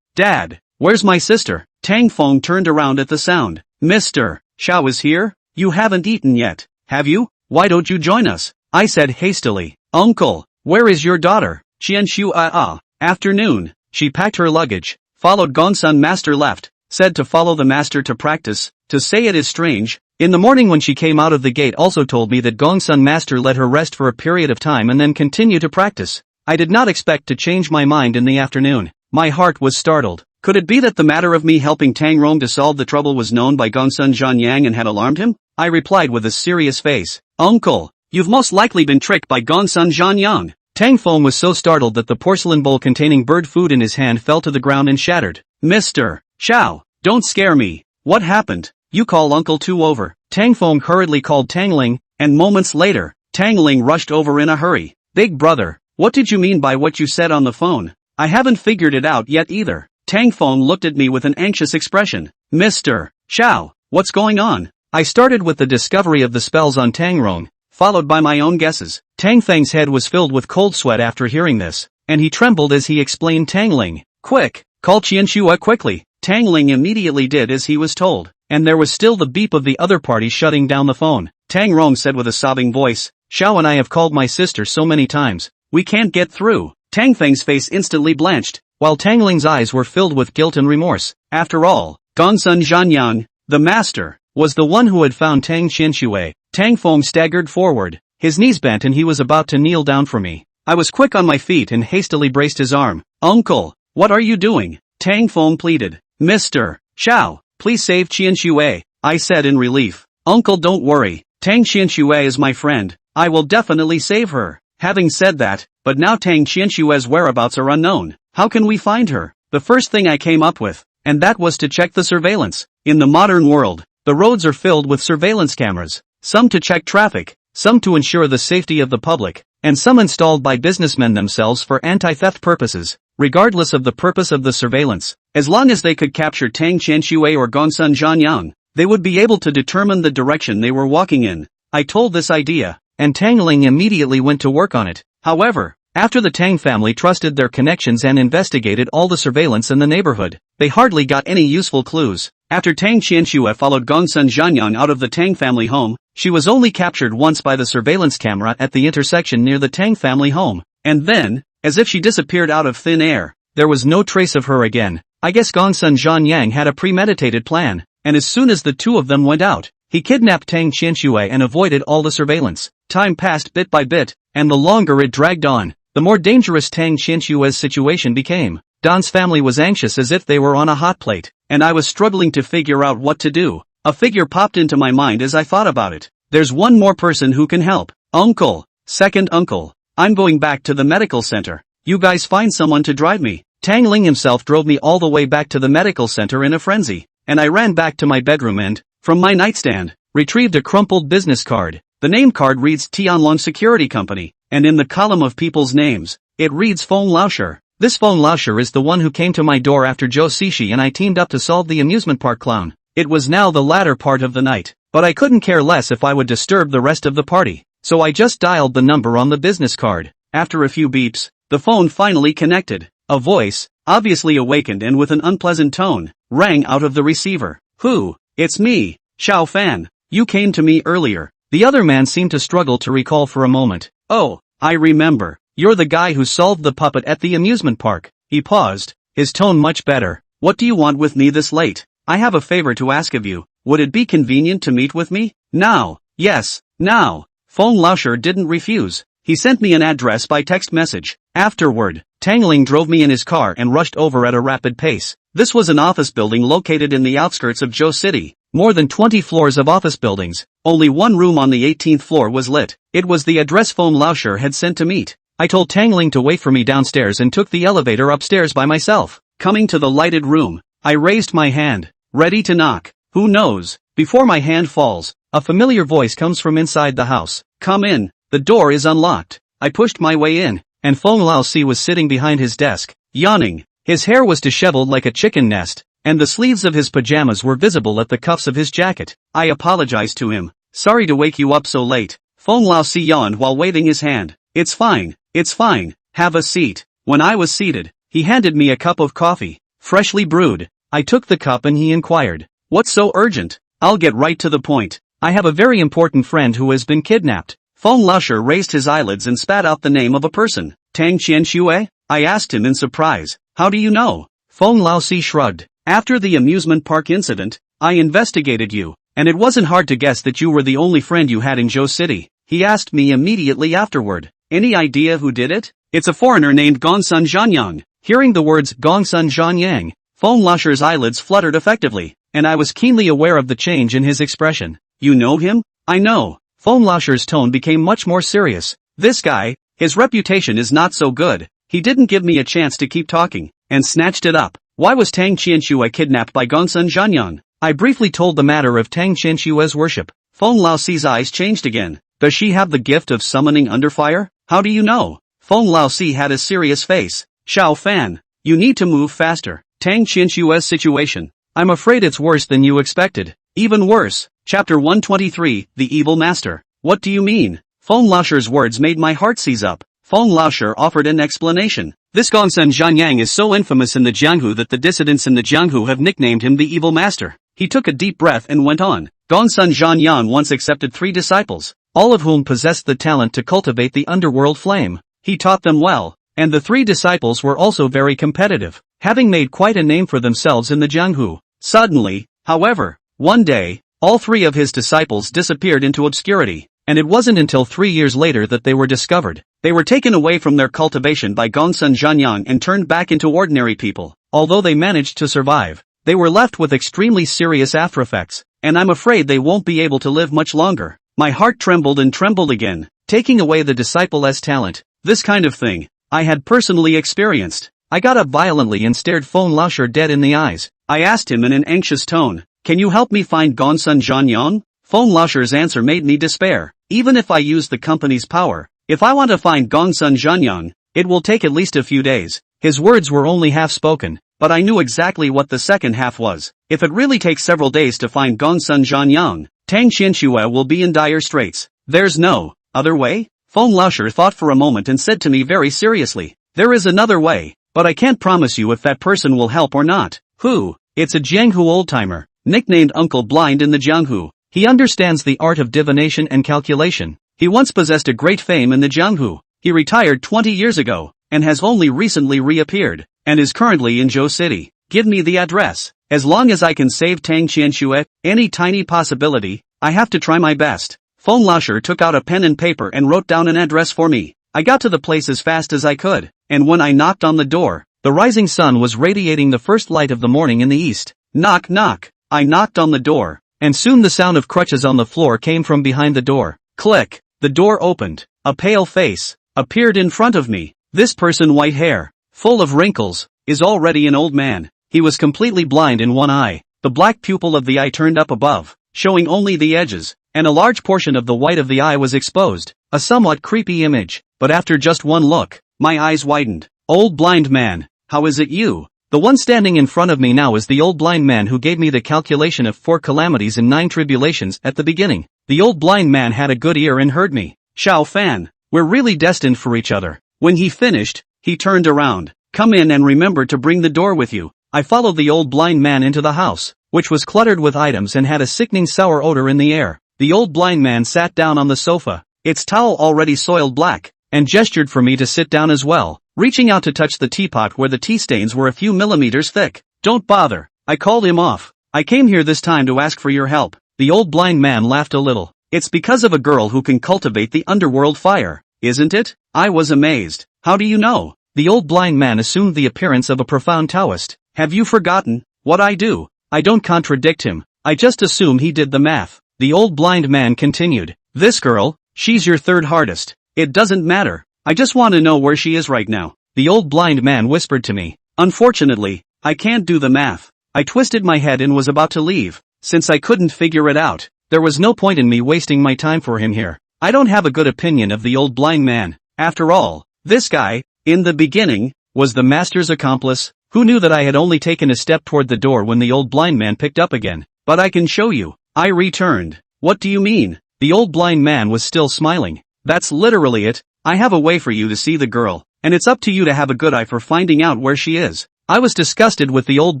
Dad, where's my sister? Tang Feng turned around at the sound. Mr. Xiao is here? You haven't eaten yet, have you? Why don't you join us? I said hastily. Uncle, where is your daughter? Qianxue. Afternoon. She packed her luggage, followed Gongsun Master left, said to follow the master to practice. To say it is strange, in the morning when she came out of the gate also told me that Gongsun Master let her rest for a period of time and then continue to practice. I did not expect to change my mind in the afternoon. My heart was startled. Could it be that the matter of me helping Tang Rong to solve the trouble was known by Gongsun Zhanyang and had alarmed him? I replied with a serious face. Uncle, you've most likely been tricked by Gongsun Zhanyang. Tang Feng was so startled that the porcelain bowl containing bird food in his hand fell to the ground and shattered. Mr. Xiao, don't scare me. What happened? You call Uncle Tu over. Tang Feng hurriedly called Tang Ling, and moments later, Tang Ling rushed over in a hurry. Big brother, what did you mean by what you said on the phone? I haven't figured it out yet either. Tang Feng looked at me with an anxious expression. Mr. Xiao, what's going on? I started with the discovery of the spells on Tang Rong, followed by my own guesses. Tang Feng's head was filled with cold sweat after hearing this, and he trembled as he explained. Tang Ling, quick, call Qianxue quickly. Tang Ling immediately did as he was told, and there was still the beep of the other party shutting down the phone. Tang Rong said with a sobbing voice, Xiao and I have called my sister so many times. We can't get through. Tang Feng's face instantly blanched, while Tang Ling's eyes were filled with guilt and remorse. After all, Gongsun Zhanyang, the master, was the one who had found Tang Qianxue. Tang Feng staggered forward, his knees bent, and he was about to kneel down for me. I was quick on my feet and hastily braced his arm. Uncle, what are you doing? Tang Feng pleaded. Mr. Xiao, please save Qianxue, I said in relief. Uncle, don't worry. Tang Qianxue is my friend. I will definitely save her. Having said that, but now Tang Qianxue's whereabouts are unknown. How can we find her? The first thing I came up with, and that was to check the surveillance. In the modern world, the roads are filled with surveillance cameras, some to check traffic, some to ensure the safety of the public, and some installed by businessmen themselves for anti-theft purposes. Regardless of the purpose of the surveillance, as long as they could capture Tang Qianxue or Gongsun Zhanyang, they would be able to determine the direction they were walking in. I told this idea, and Tang Ling immediately went to work on it. However, after the Tang family trusted their connections and investigated all the surveillance in the neighborhood, they hardly got any useful clues. After Tang Qianxue followed Gongsun Zhanyang out of the Tang family home, she was only captured once by the surveillance camera at the intersection near the Tang family home, and then, as if she disappeared out of thin air, there was no trace of her again. I guess Gongsun Zhanyang had a premeditated plan, and as soon as the two of them went out, he kidnapped Tang Qianxue and avoided all the surveillance. Time passed bit by bit, and the longer it dragged on, the more dangerous Tang Qianxue's situation became. Don's family was anxious as if they were on a hot plate, and I was struggling to figure out what to do. A figure popped into my mind as I thought about it. There's one more person who can help. Uncle. Second uncle. I'm going back to the medical center. You guys find someone to drive me. Tang Ling himself drove me all the way back to the medical center in a frenzy, and I ran back to my bedroom and, from my nightstand, retrieved a crumpled business card. The name card reads Tianlong Security Company, and in the column of people's names, it reads Feng Laosher. This Feng Laosher is the one who came to my door after Zhou Xixi and I teamed up to solve the amusement park clown. It was now the latter part of the night, but I couldn't care less if I would disturb the rest of the party, so I just dialed the number on the business card. After a few beeps, the phone finally connected. A voice, obviously awakened and with an unpleasant tone, rang out of the receiver. Who? It's me, Xiao Fan. You came to me earlier. The other man seemed to struggle to recall for a moment. Oh, I remember. You're the guy who solved the puppet at the amusement park. He paused, his tone much better. What do you want with me this late? I have a favor to ask of you. Would it be convenient to meet with me? Now. Yes, now. Feng Laosher didn't refuse. He sent me an address by text message. Afterward, Tang Ling drove me in his car and rushed over at a rapid pace. This was an office building located in the outskirts of Zhou City. More than 20 floors of office buildings. Only one room on the 18th floor was lit. It was the address Feng Laosher had sent to meet. I told Tang Ling to wait for me downstairs and took the elevator upstairs by myself. Coming to the lighted room, I raised my hand, ready to knock. Who knows? Before my hand falls, a familiar voice comes from inside the house. Come in. The door is unlocked. I pushed my way in, and Feng Laosi was sitting behind his desk, yawning. His hair was disheveled like a chicken nest, and the sleeves of his pajamas were visible at the cuffs of his jacket. I apologized to him. Sorry to wake you up so late. Feng Laosi yawned while waving his hand. It's fine. It's fine. Have a seat. When I was seated, he handed me a cup of coffee, freshly brewed. I took the cup and he inquired, "What's so urgent?" "I'll get right to the point. I have a very important friend who has been kidnapped." Feng Laosher raised his eyelids and spat out the name of a person. Tang Qianxue? I asked him in surprise. How do you know? Feng Laosi shrugged. After the amusement park incident, I investigated you, and it wasn't hard to guess that you were the only friend you had in Zhou City. He asked me immediately afterward. Any idea who did it? It's a foreigner named Gongsun Zhanyang. Hearing the words Gongsun Zhanyang, Feng Laosher's eyelids fluttered effectively, and I was keenly aware of the change in his expression. You know him? I know. Feng Laosher's tone became much more serious. This guy, his reputation is not so good. He didn't give me a chance to keep talking, and snatched it up. Why was Tang Qianxue kidnapped by Gongsun Zhanyang? I briefly told the matter of Tang Qianxue's worship. Feng Laosi's eyes changed again. Does she have the gift of summoning under fire? How do you know? Feng Laosi had a serious face. Xiao Fan, you need to move faster. Tang Qianxue's situation. I'm afraid it's worse than you expected. Even worse. Chapter 123, The Evil Master. What do you mean? Feng Laosher's words made my heart seize up. Feng Laosher offered an explanation. This Gongsun Zhanyang is so infamous in the Jianghu that the dissidents in the Jianghu have nicknamed him the Evil Master. He took a deep breath and went on. Gongsun Zhanyang once accepted 3 disciples. all of whom possessed the talent to cultivate the underworld flame. He taught them well, and the 3 disciples were also very competitive, having made quite a name for themselves in the Jianghu. Suddenly, however, one day, all 3 of his disciples disappeared into obscurity, and it wasn't until 3 years later that they were discovered. They were taken away from their cultivation by Gongsun Zhanyang and turned back into ordinary people. Although they managed to survive, they were left with extremely serious aftereffects, and I'm afraid they won't be able to live much longer. My heart trembled and trembled again. Taking away the disciple's talent, this kind of thing, I had personally experienced. I got up violently and stared Feng Laoshi dead in the eyes. I asked him in an anxious tone, "Can you help me find Gongsun Zhanyang?" Feng Laoshi's answer made me despair. Even if I use the company's power, if I want to find Gongsun Zhanyang, it will take at least a few days. His words were only half spoken, but I knew exactly what the second half was. If it really takes several days to find Gongsun Zhanyang, Tang Qianxue will be in dire straits. There's no other way? Feng Laoshi thought for a moment and said to me very seriously, "There is another way, but I can't promise you if that person will help or not." Who? It's a Jianghu old-timer, nicknamed Uncle Blind in the Jianghu. He understands the art of divination and calculation. He once possessed a great fame in the Jianghu. He retired 20 years ago, and has only recently reappeared, and is currently in Zhou City. Give me the address. As long as I can save Tang Qianxue, any tiny possibility, I have to try my best. Feng Laoshi took out a pen and paper and wrote down an address for me. I got to the place as fast as I could, and when I knocked on the door, the rising sun was radiating the first light of the morning in the east. Knock knock. I knocked on the door, and soon the sound of crutches on the floor came from behind the door. Click. The door opened. A pale face appeared in front of me. This person, white hair, full of wrinkles, is already an old man. He was completely blind in one eye. The black pupil of the eye turned up above, showing only the edges, and a large portion of the white of the eye was exposed. A somewhat creepy image, but after just one look, my eyes widened. Old blind man, how is it you? The one standing in front of me now is the old blind man who gave me the calculation of 4 calamities and 9 tribulations at the beginning. The old blind man had a good ear and heard me. Xiao Fan, we're really destined for each other. When he finished, he turned around. Come in and remember to bring the door with you. I followed the old blind man into the house, which was cluttered with items and had a sickening sour odor in the air. The old blind man sat down on the sofa, its towel already soiled black, and gestured for me to sit down as well, reaching out to touch the teapot where the tea stains were a few millimeters thick. Don't bother, I called him off. I came here this time to ask for your help. The old blind man laughed a little. It's because of a girl who can cultivate the underworld fire, isn't it? I was amazed. How do you know? The old blind man assumed the appearance of a profound Taoist. Have you forgotten what I do? I don't contradict him. I just assume he did the math. The old blind man continued. This girl, she's your third hardest. It doesn't matter. I just want to know where she is right now. The old blind man whispered to me. Unfortunately, I can't do the math. I twisted my head and was about to leave. Since I couldn't figure it out, there was no point in me wasting my time for him here. I don't have a good opinion of the old blind man. After all, this guy, in the beginning, was the master's accomplice. Who knew that I had only taken a step toward the door when the old blind man picked up again? But I can show you. I returned. What do you mean? The old blind man was still smiling. That's literally it. I have a way for you to see the girl, and it's up to you to have a good eye for finding out where she is. I was disgusted with the old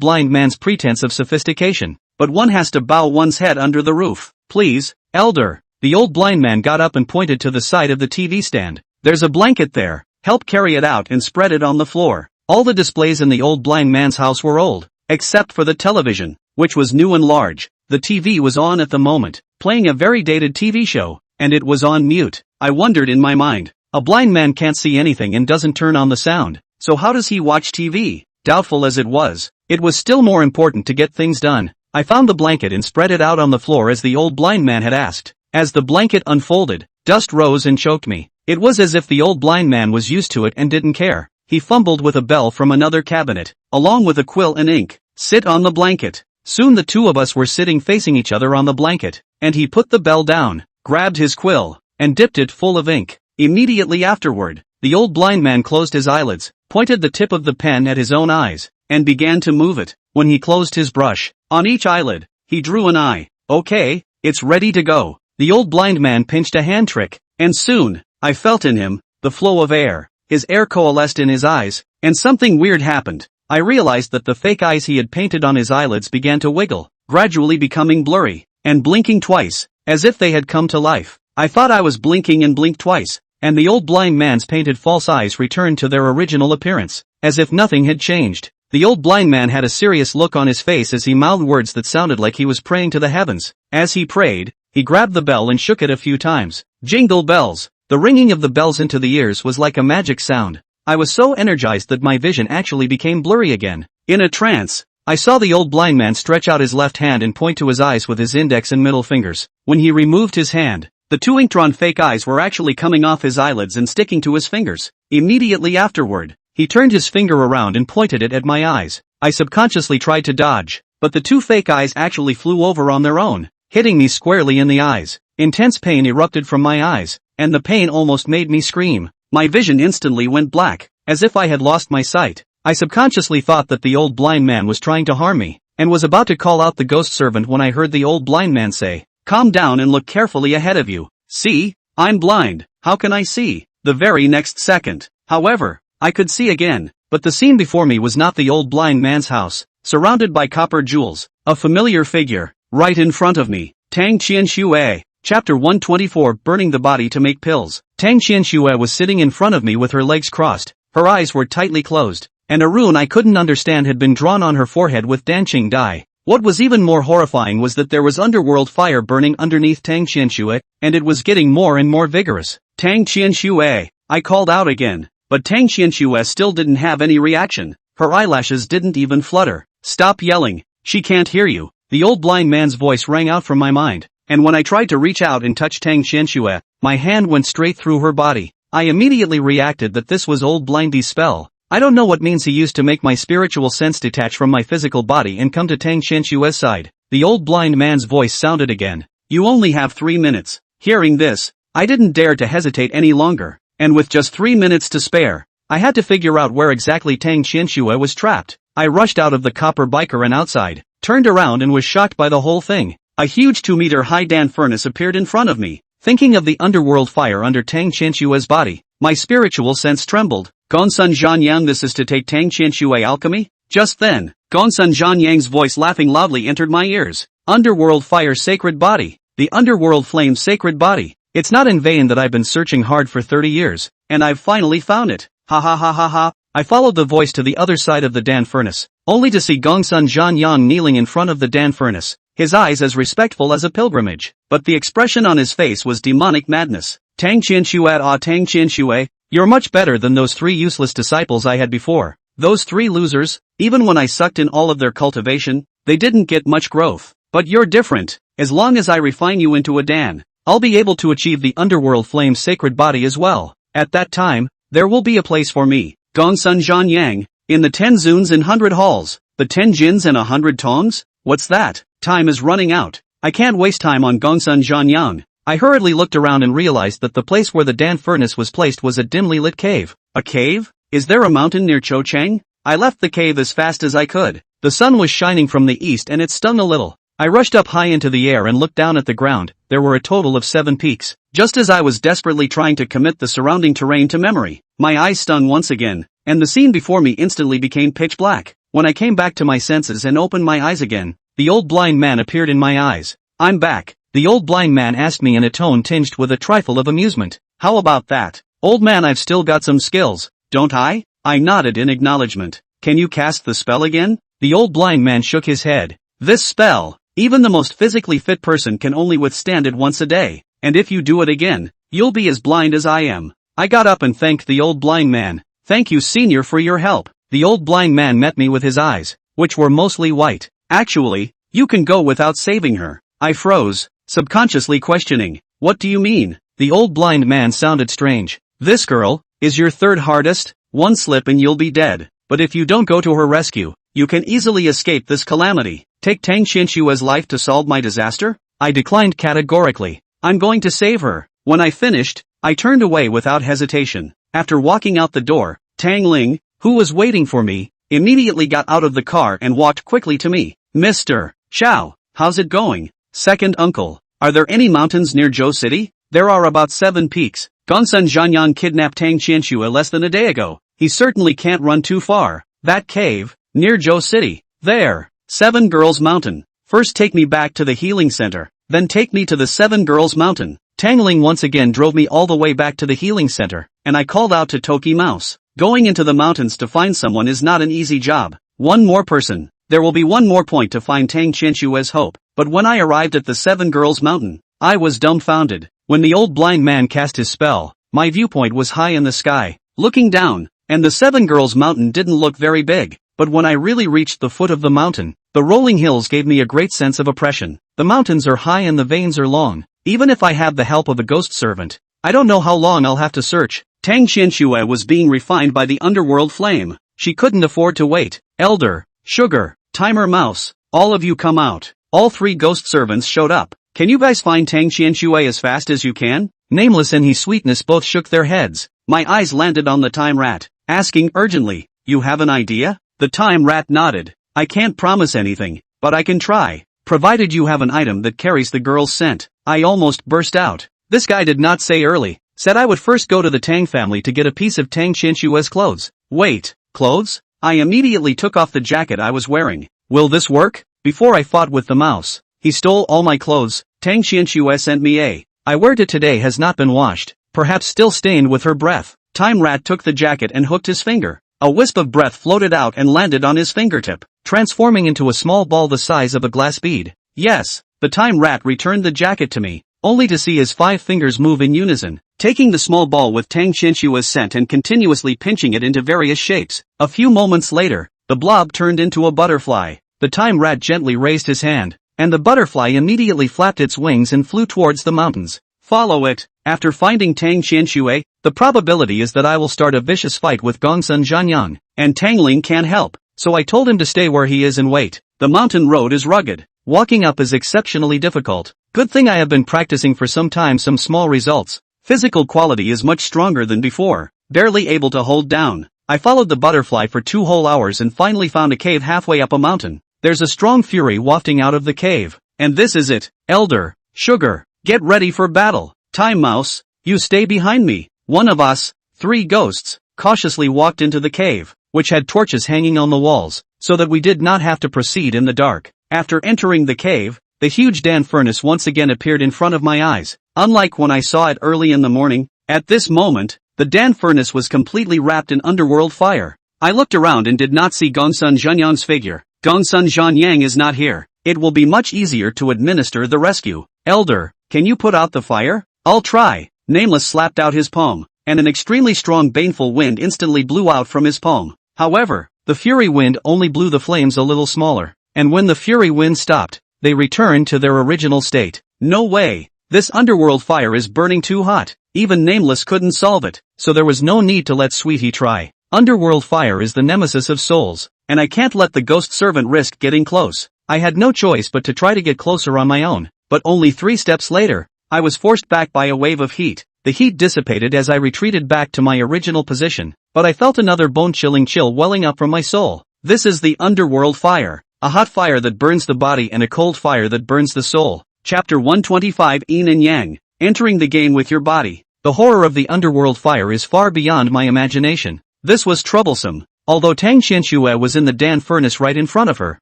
blind man's pretense of sophistication, but one has to bow one's head under the roof. Please, elder. The old blind man got up and pointed to the side of the TV stand. There's a blanket there. Help carry it out and spread it on the floor. All the displays in the old blind man's house were old, except for the television, which was new and large. The TV was on at the moment, playing a very dated TV show, and it was on mute. I wondered in my mind, a blind man can't see anything and doesn't turn on the sound, so how does he watch TV? Doubtful as it was still more important to get things done. I found the blanket and spread it out on the floor as the old blind man had asked. As the blanket unfolded, dust rose and choked me. It was as if the old blind man was used to it and didn't care. He fumbled with a bell from another cabinet, along with a quill and ink. Sit on the blanket. Soon the two of us were sitting facing each other on the blanket, and he put the bell down, grabbed his quill, and dipped it full of ink. Immediately afterward, the old blind man closed his eyelids, pointed the tip of the pen at his own eyes, and began to move it. When he closed his brush, on each eyelid, he drew an eye. Okay, it's ready to go. The old blind man pinched a hand trick, and soon, I felt in him, the flow of air. His air coalesced in his eyes, and something weird happened. I realized that the fake eyes he had painted on his eyelids began to wiggle, gradually becoming blurry, and blinking twice, as if they had come to life. I thought I was blinking and blinked twice, and the old blind man's painted false eyes returned to their original appearance, as if nothing had changed. The old blind man had a serious look on his face as he mouthed words that sounded like he was praying to the heavens. As he prayed, he grabbed the bell and shook it a few times. Jingle bells! The ringing of the bells into the ears was like a magic sound. I was so energized that my vision actually became blurry again. In a trance, I saw the old blind man stretch out his left hand and point to his eyes with his index and middle fingers. When he removed his hand, the two ink-drawn fake eyes were actually coming off his eyelids and sticking to his fingers. Immediately afterward, he turned his finger around and pointed it at my eyes. I subconsciously tried to dodge, but the two fake eyes actually flew over on their own, hitting me squarely in the eyes. Intense pain erupted from my eyes, and the pain almost made me scream. My vision instantly went black, as if I had lost my sight. I subconsciously thought that the old blind man was trying to harm me, and was about to call out the ghost servant when I heard the old blind man say, "Calm down and look carefully ahead of you. See? I'm blind. How can I see?" The very next second, however, I could see again, but the scene before me was not the old blind man's house, surrounded by copper jewels. A familiar figure, right in front of me. Tang Qianxue. Chapter 124, Burning the Body to Make Pills. Tang Qianxue was sitting in front of me with her legs crossed, her eyes were tightly closed, and a rune I couldn't understand had been drawn on her forehead with dancing dye. What was even more horrifying was that there was underworld fire burning underneath Tang Qianxue, and it was getting more and more vigorous. "Tang Qianxue," I called out again, but Tang Qianxue still didn't have any reaction. Her eyelashes didn't even flutter. "Stop yelling, she can't hear you." The old blind man's voice rang out from my mind. And when I tried to reach out and touch Tang Qianxue, my hand went straight through her body. I immediately reacted that this was old Blindy's spell. I don't know what means he used to make my spiritual sense detach from my physical body and come to Tang Qianxue's side. The old blind man's voice sounded again. "You only have 3 minutes. Hearing this, I didn't dare to hesitate any longer, and with just 3 minutes to spare, I had to figure out where exactly Tang Qianxue was trapped. I rushed out of the copper biker and outside, turned around and was shocked by the whole thing. A huge 2-meter-high Dan furnace appeared in front of me. Thinking of the underworld fire under Tang Qianxue's body, my spiritual sense trembled. "Gongsun Zhanyang, this is to take Tang Qianxue alchemy?" Just then, Gongsun Zhanyang's voice laughing loudly entered my ears. "Underworld fire sacred body. The underworld flame sacred body. It's not in vain that I've been searching hard for 30 years, and I've finally found it. Ha ha ha ha ha." I followed the voice to the other side of the Dan furnace, only to see Gongsun Zhanyang kneeling in front of the Dan furnace, his eyes as respectful as a pilgrimage, but the expression on his face was demonic madness. "Tang Qianxue, Tang Qianxue, you're much better than those 3 useless disciples I had before. Those 3 losers, even when I sucked in all of their cultivation, they didn't get much growth. But you're different. As long as I refine you into a Dan, I'll be able to achieve the underworld flame sacred body as well. At that time, there will be a place for me, Gongsun Zhanyang, in the 10 zuns and 100 halls, the 10 jins and 100 tongs? What's that? Time is running out. I can't waste time on Gongsun Zhanyang." I hurriedly looked around and realized that the place where the Dan furnace was placed was a dimly lit cave. A cave? Is there a mountain near Choucheng? I left the cave as fast as I could. The sun was shining from the east and it stung a little. I rushed up high into the air and looked down at the ground. There were a total of 7 peaks. Just as I was desperately trying to commit the surrounding terrain to memory, my eyes stung once again, and the scene before me instantly became pitch black. When I came back to my senses and opened my eyes again, the old blind man appeared in my eyes. "I'm back," the old blind man asked me in a tone tinged with a trifle of amusement. "How about that? Old man, I've still got some skills, don't I?" I nodded in acknowledgement. "Can you cast the spell again?" The old blind man shook his head. "This spell, even the most physically fit person can only withstand it once a day, and if you do it again, you'll be as blind as I am." I got up and thanked the old blind man. "Thank you, senior, for your help." The old blind man met me with his eyes, which were mostly white. "Actually, you can go without saving her." I froze, subconsciously questioning, "What do you mean?" The old blind man sounded strange. "This girl is your 3rd hardest. One slip and you'll be dead. But if you don't go to her rescue, you can easily escape this calamity. Take Tang Qianxue's life to solve my disaster?" I declined categorically. "I'm going to save her." When I finished, I turned away without hesitation. After walking out the door, Tang Ling, who was waiting for me, immediately got out of the car and walked quickly to me. "Mr. Xiao, how's it going? Second uncle, are there any mountains near Zhou City?" "There are about 7 peaks. Gongsun Zhanyang kidnapped Tang Qianxue less than a day ago. He certainly can't run too far." "That cave, near Zhou City. There. 7 Girls Mountain. First take me back to the healing center, then take me to the 7 Girls Mountain." Tangling once again drove me all the way back to the healing center, and I called out to Toki Mouse. Going into the mountains to find someone is not an easy job. One more person. There will be one more point to find Tang Qianshue's hope. But when I arrived at the Seven Girls Mountain, I was dumbfounded. When the old blind man cast his spell, my viewpoint was high in the sky, looking down, and the Seven Girls Mountain didn't look very big. But when I really reached the foot of the mountain, the rolling hills gave me a great sense of oppression. The mountains are high and the veins are long. Even if I have the help of a ghost servant, I don't know how long I'll have to search. Tang Qianxue was being refined by the underworld flame. She couldn't afford to wait. Elder, Sugar, Timer Mouse, all of you come out. All three ghost servants showed up. Can you guys find Tang Qianxue as fast as you can? Nameless and He Sweetness both shook their heads. My eyes landed on the time rat, asking urgently, you have an idea? The time rat nodded. I can't promise anything, but I can try. Provided you have an item that carries the girl's scent. I almost burst out. This guy did not say early. Said I would first go to the Tang family to get a piece of Tang Qianshue's clothes. Wait, clothes? I immediately took off the jacket I was wearing. Will this work? Before I fought with the mouse, he stole all my clothes. Tang Qianxue sent me a. I wear it today has not been washed, perhaps still stained with her breath. Time Rat took the jacket and hooked his finger. A wisp of breath floated out and landed on his fingertip, transforming into a small ball the size of a glass bead. Yes, the Time Rat returned the jacket to me, only to see his 5 fingers move in unison, taking the small ball with Tang Qianshue's scent and continuously pinching it into various shapes. A few moments later, the blob turned into a butterfly. The Time Rat gently raised his hand, and the butterfly immediately flapped its wings and flew towards the mountains. Follow it. After finding Tang Qianxue, the probability is that I will start a vicious fight with Gongsun Zhanyang, and Tangling can't help, so I told him to stay where he is and wait. The mountain road is rugged. Walking up is exceptionally difficult. Good thing I have been practicing for some time. Some small results. Physical quality is much stronger than before. Barely able to hold down. I followed the butterfly for 2 whole hours and finally found a cave halfway up a mountain. There's a strong fury wafting out of the cave. And this is it. Elder, Sugar, get ready for battle. Time Mouse, you stay behind me. One of us, 3 ghosts, cautiously walked into the cave, which had torches hanging on the walls, so that we did not have to proceed in the dark. After entering the cave, the huge Dan furnace once again appeared in front of my eyes. Unlike when I saw it early in the morning, at this moment, the Dan furnace was completely wrapped in underworld fire. I looked around and did not see Gongsun Zhanyang's figure. Gongsun Zhanyang is not here. It will be much easier to administer the rescue. Elder, can you put out the fire? I'll try. Nameless slapped out his palm, and an extremely strong baneful wind instantly blew out from his palm. However, the fury wind only blew the flames a little smaller, and when the fury wind stopped, they returned to their original state. No way! This underworld fire is burning too hot. Even Nameless couldn't solve it, so there was no need to let Sweetie try. Underworld fire is the nemesis of souls, and I can't let the ghost servant risk getting close. I had no choice but to try to get closer on my own, but only 3 steps later, I was forced back by a wave of heat. The heat dissipated as I retreated back to my original position, but I felt another bone-chilling chill welling up from my soul. This is the underworld fire. A hot fire that burns the body and a cold fire that burns the soul. Chapter 125 Yin and Yang. Entering the game with your body. The horror of the underworld fire is far beyond my imagination. This was troublesome. Although Tang Qianxue was in the Dan furnace right in front of her,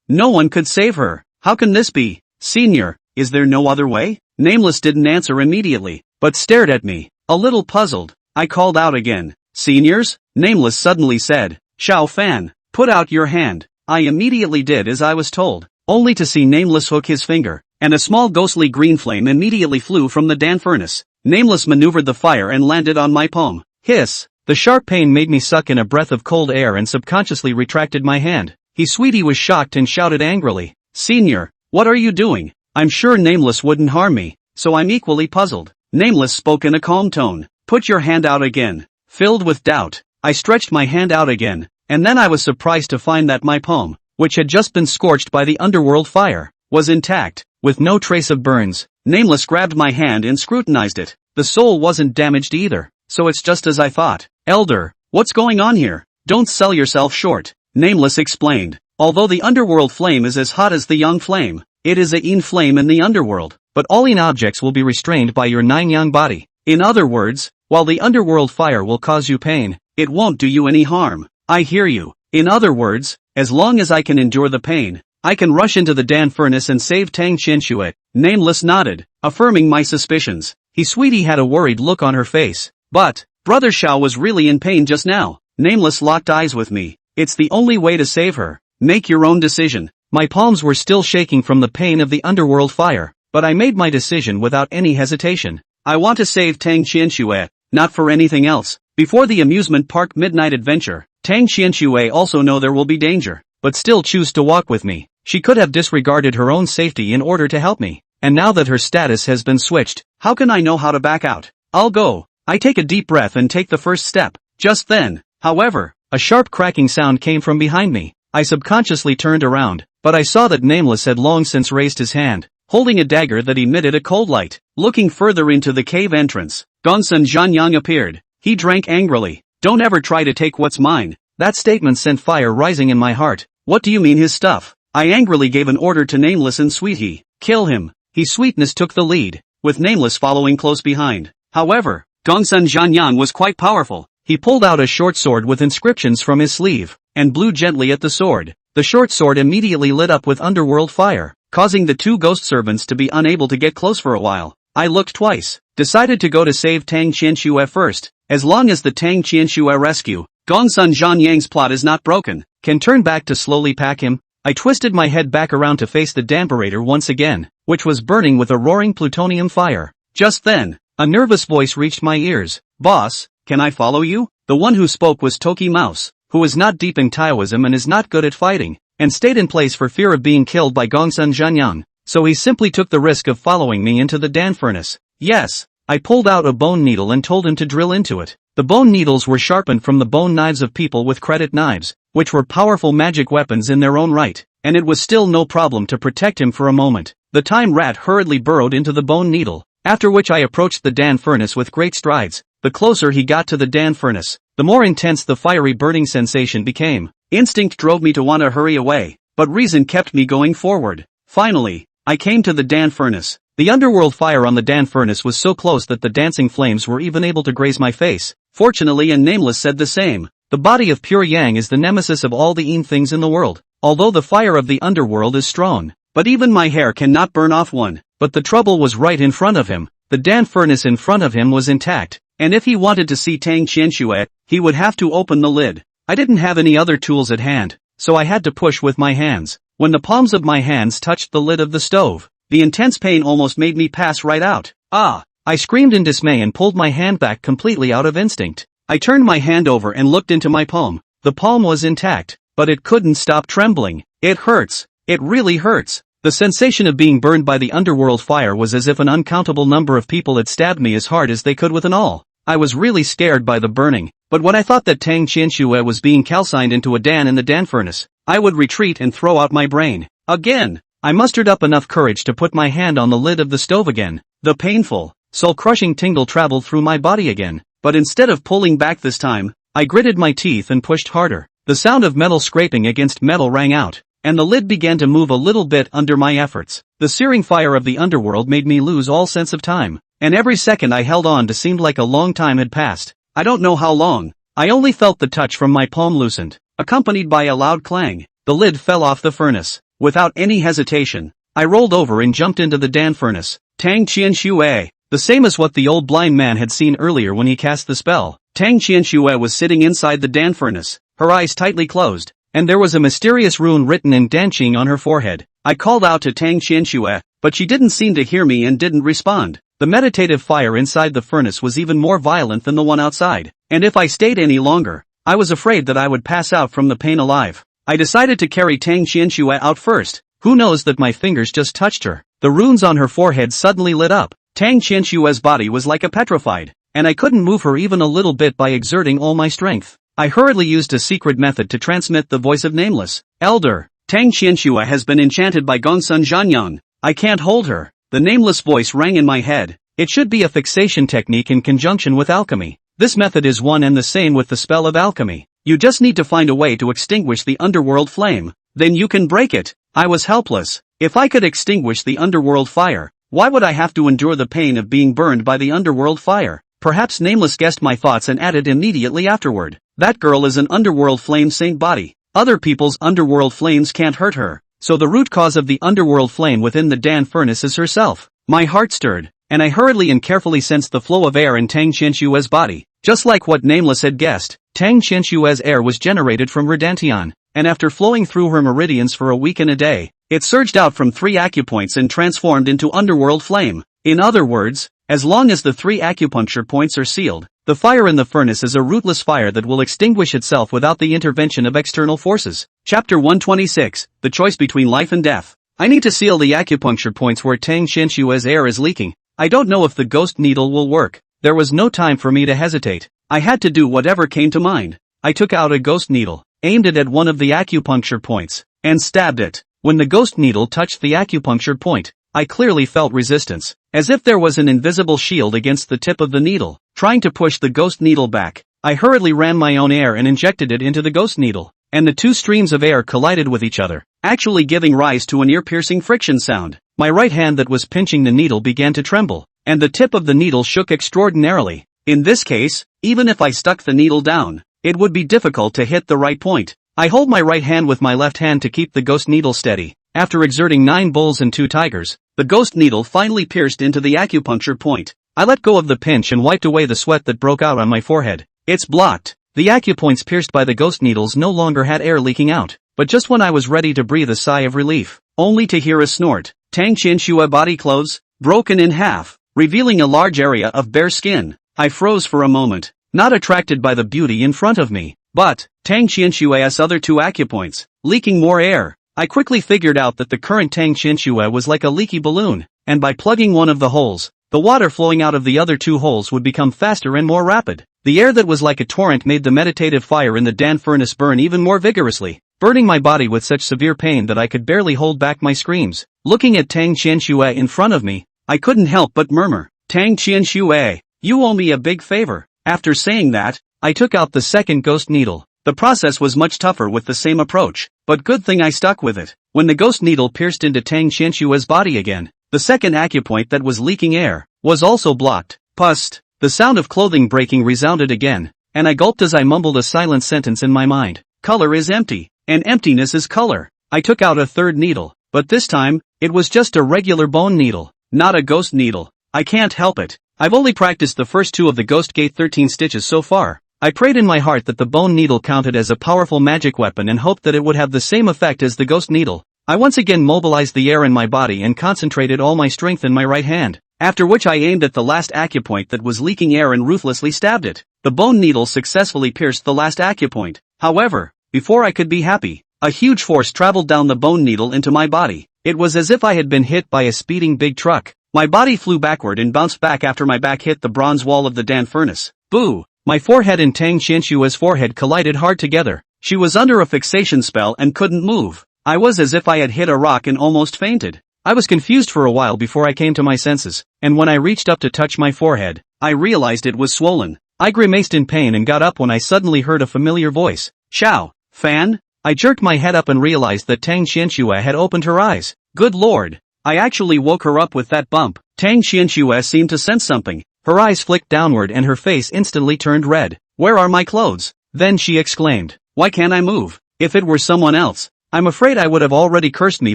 no one could save her. How can this be? Senior, is there no other way? Nameless didn't answer immediately, but stared at me, a little puzzled. I called out again. Seniors? Nameless suddenly said. Xiao Fan, put out your hand. I immediately did as I was told, only to see Nameless hook his finger, and a small ghostly green flame immediately flew from the Dan furnace. Nameless maneuvered the fire and landed on my palm. Hiss! The sharp pain made me suck in a breath of cold air and subconsciously retracted my hand. Sweetie was shocked and shouted angrily. Senior, what are you doing? I'm sure Nameless wouldn't harm me, so I'm equally puzzled. Nameless spoke in a calm tone. Put your hand out again. Filled with doubt, I stretched my hand out again, and then I was surprised to find that my palm, which had just been scorched by the underworld fire, was intact, with no trace of burns. Nameless grabbed my hand and scrutinized it. The sole wasn't damaged either, so it's just as I thought. Elder, what's going on here? Don't sell yourself short, Nameless explained. Although the underworld flame is as hot as the yang flame, it is a yin flame in the underworld, but all yin objects will be restrained by your 9 yang body. In other words, while the underworld fire will cause you pain, it won't do you any harm. I hear you. In other words, as long as I can endure the pain, I can rush into the Dan furnace and save Tang Qianxue. Nameless nodded, affirming my suspicions. Sweetie had a worried look on her face. But, Brother Xiao was really in pain just now. Nameless locked eyes with me. It's the only way to save her. Make your own decision. My palms were still shaking from the pain of the underworld fire, but I made my decision without any hesitation. I want to save Tang Qianxue, not for anything else. Before the amusement park midnight adventure, Tang Qianxue also know there will be danger, but still choose to walk with me. She could have disregarded her own safety in order to help me, and now that her status has been switched, how can I know how to back out? I'll go. I take a deep breath and take the first step. Just then, however, a sharp cracking sound came from behind me. I subconsciously turned around, but I saw that Nameless had long since raised his hand, holding a dagger that emitted a cold light. Looking further into the cave entrance, Gongsun Zhanyang appeared. He drank angrily. Don't ever try to take what's mine. That statement sent fire rising in my heart. What do you mean his stuff? I angrily gave an order to Nameless and Sweetie. Kill him. Sweetness took the lead, with Nameless following close behind. However, Gongsun Zhanyang was quite powerful. He pulled out a short sword with inscriptions from his sleeve, and blew gently at the sword. The short sword immediately lit up with underworld fire, causing the two ghost servants to be unable to get close for a while. I looked twice, decided to go to save Tang Qianxue first. As long as the Tang Qianxue rescue, Gongsun Zhanyang's plot is not broken, can turn back to slowly pack him. I twisted my head back around to face the damperator once again, which was burning with a roaring plutonium fire. Just then, a nervous voice reached my ears. Boss, can I follow you? The one who spoke was Toki Mouse, who is not deep in Taoism and is not good at fighting, and stayed in place for fear of being killed by Gongsun Zhanyang, so he simply took the risk of following me into the Dan furnace. Yes. I pulled out a bone needle and told him to drill into it. The bone needles were sharpened from the bone knives of people with credit knives, which were powerful magic weapons in their own right, and it was still no problem to protect him for a moment. The time rat hurriedly burrowed into the bone needle, after which I approached the Dan furnace with great strides. The closer he got to the Dan furnace, the more intense the fiery burning sensation became. Instinct drove me to want to hurry away, but reason kept me going forward. Finally, I came to the Dan furnace. The underworld fire on the Dan furnace was so close that the dancing flames were even able to graze my face. Fortunately, and Nameless said the same. The body of pure yang is the nemesis of all the yin things in the world, although the fire of the underworld is strong. But even my hair cannot burn off one. But the trouble was right in front of him. The Dan furnace in front of him was intact, and if he wanted to see Tang Qianxue, he would have to open the lid. I didn't have any other tools at hand, so I had to push with my hands. When the palms of my hands touched the lid of the stove, the intense pain almost made me pass right out. Ah! I screamed in dismay and pulled my hand back completely out of instinct. I turned my hand over and looked into my palm. The palm was intact, but it couldn't stop trembling. It hurts. It really hurts. The sensation of being burned by the underworld fire was as if an uncountable number of people had stabbed me as hard as they could with an awl. I was really scared by the burning, but when I thought that Tang Qianxue was being calcined into a Dan in the Dan furnace, I would retreat and throw out my brain. Again! I mustered up enough courage to put my hand on the lid of the stove again. The painful, soul-crushing tingle traveled through my body again, but instead of pulling back this time, I gritted my teeth and pushed harder. The sound of metal scraping against metal rang out, and the lid began to move a little bit under my efforts. The searing fire of the underworld made me lose all sense of time, and every second I held on to seemed like a long time had passed. I don't know how long. I only felt the touch from my palm loosened, accompanied by a loud clang. The lid fell off the furnace. Without any hesitation, I rolled over and jumped into the Dan furnace. Tang Qianxue, the same as what the old blind man had seen earlier when he cast the spell. Tang Qianxue was sitting inside the Dan furnace, her eyes tightly closed, and there was a mysterious rune written in Danqing on her forehead. I called out to Tang Qianxue, but she didn't seem to hear me and didn't respond. The meditative fire inside the furnace was even more violent than the one outside, and if I stayed any longer, I was afraid that I would pass out from the pain alive. I decided to carry Tang Qianxue out first. Who knows that my fingers just touched her? The runes on her forehead suddenly lit up. Tang Qianxue's body was like a petrified, and I couldn't move her even a little bit by exerting all my strength. I hurriedly used a secret method to transmit the voice of Nameless. Elder, Tang Qianxue has been enchanted by Gongsun Zhanyang. I can't hold her. The Nameless voice rang in my head. It should be a fixation technique in conjunction with alchemy. This method is one and the same with the spell of alchemy. You just need to find a way to extinguish the underworld flame. Then you can break it. I was helpless. If I could extinguish the underworld fire, why would I have to endure the pain of being burned by the underworld fire? Perhaps Nameless guessed my thoughts and added immediately afterward. That girl is an underworld flame saint body. Other people's underworld flames can't hurt her. So the root cause of the underworld flame within the Dan furnace is herself. My heart stirred. and I hurriedly and carefully sensed the flow of air in Tang Qianshue's body. Just like what Nameless had guessed, Tang Qianshue's air was generated from Redantian, and after flowing through her meridians for a week and a day, it surged out from 3 acupoints and transformed into underworld flame. In other words, as long as the 3 acupuncture points are sealed, the fire in the furnace is a rootless fire that will extinguish itself without the intervention of external forces. Chapter 126, The Choice Between Life and Death. I need to seal the acupuncture points where Tang Qianshue's air is leaking. I don't know if the ghost needle will work. There was no time for me to hesitate. I had to do whatever came to mind. I took out a ghost needle, aimed it at one of the acupuncture points, and stabbed it. When the ghost needle touched the acupuncture point, I clearly felt resistance, as if there was an invisible shield against the tip of the needle. Trying to push the ghost needle back, I hurriedly ran my own air and injected it into the ghost needle, and the 2 streams of air collided with each other, actually giving rise to an ear-piercing friction sound. My right hand that was pinching the needle began to tremble, and the tip of the needle shook extraordinarily. In this case, even if I stuck the needle down, it would be difficult to hit the right point. I hold my right hand with my left hand to keep the ghost needle steady. After exerting 9 bulls and 2 tigers, the ghost needle finally pierced into the acupuncture point. I let go of the pinch and wiped away the sweat that broke out on my forehead. It's blocked. The acupoints pierced by the ghost needles no longer had air leaking out, but just when I was ready to breathe a sigh of relief, only to hear a snort. Tang Qianshue body clothes, broken in half, revealing a large area of bare skin. I froze for a moment, not attracted by the beauty in front of me, but Tang Qianshue's other 2 acupoints, leaking more air. I quickly figured out that the current Tang Qianshue was like a leaky balloon, and by plugging one of the holes, the water flowing out of the other 2 holes would become faster and more rapid. The air that was like a torrent made the meditative fire in the Dan furnace burn even more vigorously, burning my body with such severe pain that I could barely hold back my screams. Looking at Tang Qianshue in front of me, I couldn't help but murmur, "Tang Qianshue, you owe me a big favor." After saying that, I took out the second ghost needle. The process was much tougher with the same approach, but good thing I stuck with it. When the ghost needle pierced into Tang Qianshue's body again, the second acupoint that was leaking air was also blocked. Pust. The sound of clothing breaking resounded again, and I gulped as I mumbled a silent sentence in my mind. Color is empty, and emptiness is color. I took out a third needle, but this time, it was just a regular bone needle, not a ghost needle. I can't help it. I've only practiced the first 2 of the Ghost Gate 13 stitches so far. I prayed in my heart that the bone needle counted as a powerful magic weapon and hoped that it would have the same effect as the ghost needle. I once again mobilized the air in my body and concentrated all my strength in my right hand, after which I aimed at the last acupoint that was leaking air and ruthlessly stabbed it. The bone needle successfully pierced the last acupoint. However, before I could be happy, a huge force traveled down the bone needle into my body. It was as if I had been hit by a speeding big truck. My body flew backward and bounced back after my back hit the bronze wall of the Dan furnace. Boo! My forehead and Tang Qianshue's forehead collided hard together. She was under a fixation spell and couldn't move. I was as if I had hit a rock and almost fainted. I was confused for a while before I came to my senses, and when I reached up to touch my forehead, I realized it was swollen. I grimaced in pain and got up when I suddenly heard a familiar voice. "Xiao, Fan?" I jerked my head up and realized that Tang Qianshue had opened her eyes. Good lord! I actually woke her up with that bump. Tang Qianshue seemed to sense something. Her eyes flicked downward and her face instantly turned red. "Where are my clothes?" Then she exclaimed. "Why can't I move? If it were someone else, I'm afraid I would have already cursed me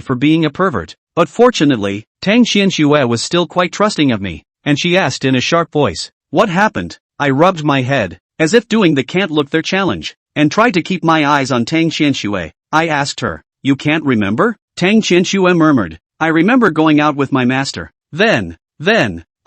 for being a pervert." But fortunately, Tang Qianshue was still quite trusting of me, and she asked in a sharp voice, "What happened?" I rubbed my head, as if doing the can't look there challenge, and tried to keep my eyes on Tang Qianshue. I asked her, "You can't remember?" Tang Qianshue murmured, "I remember going out with my master. Then,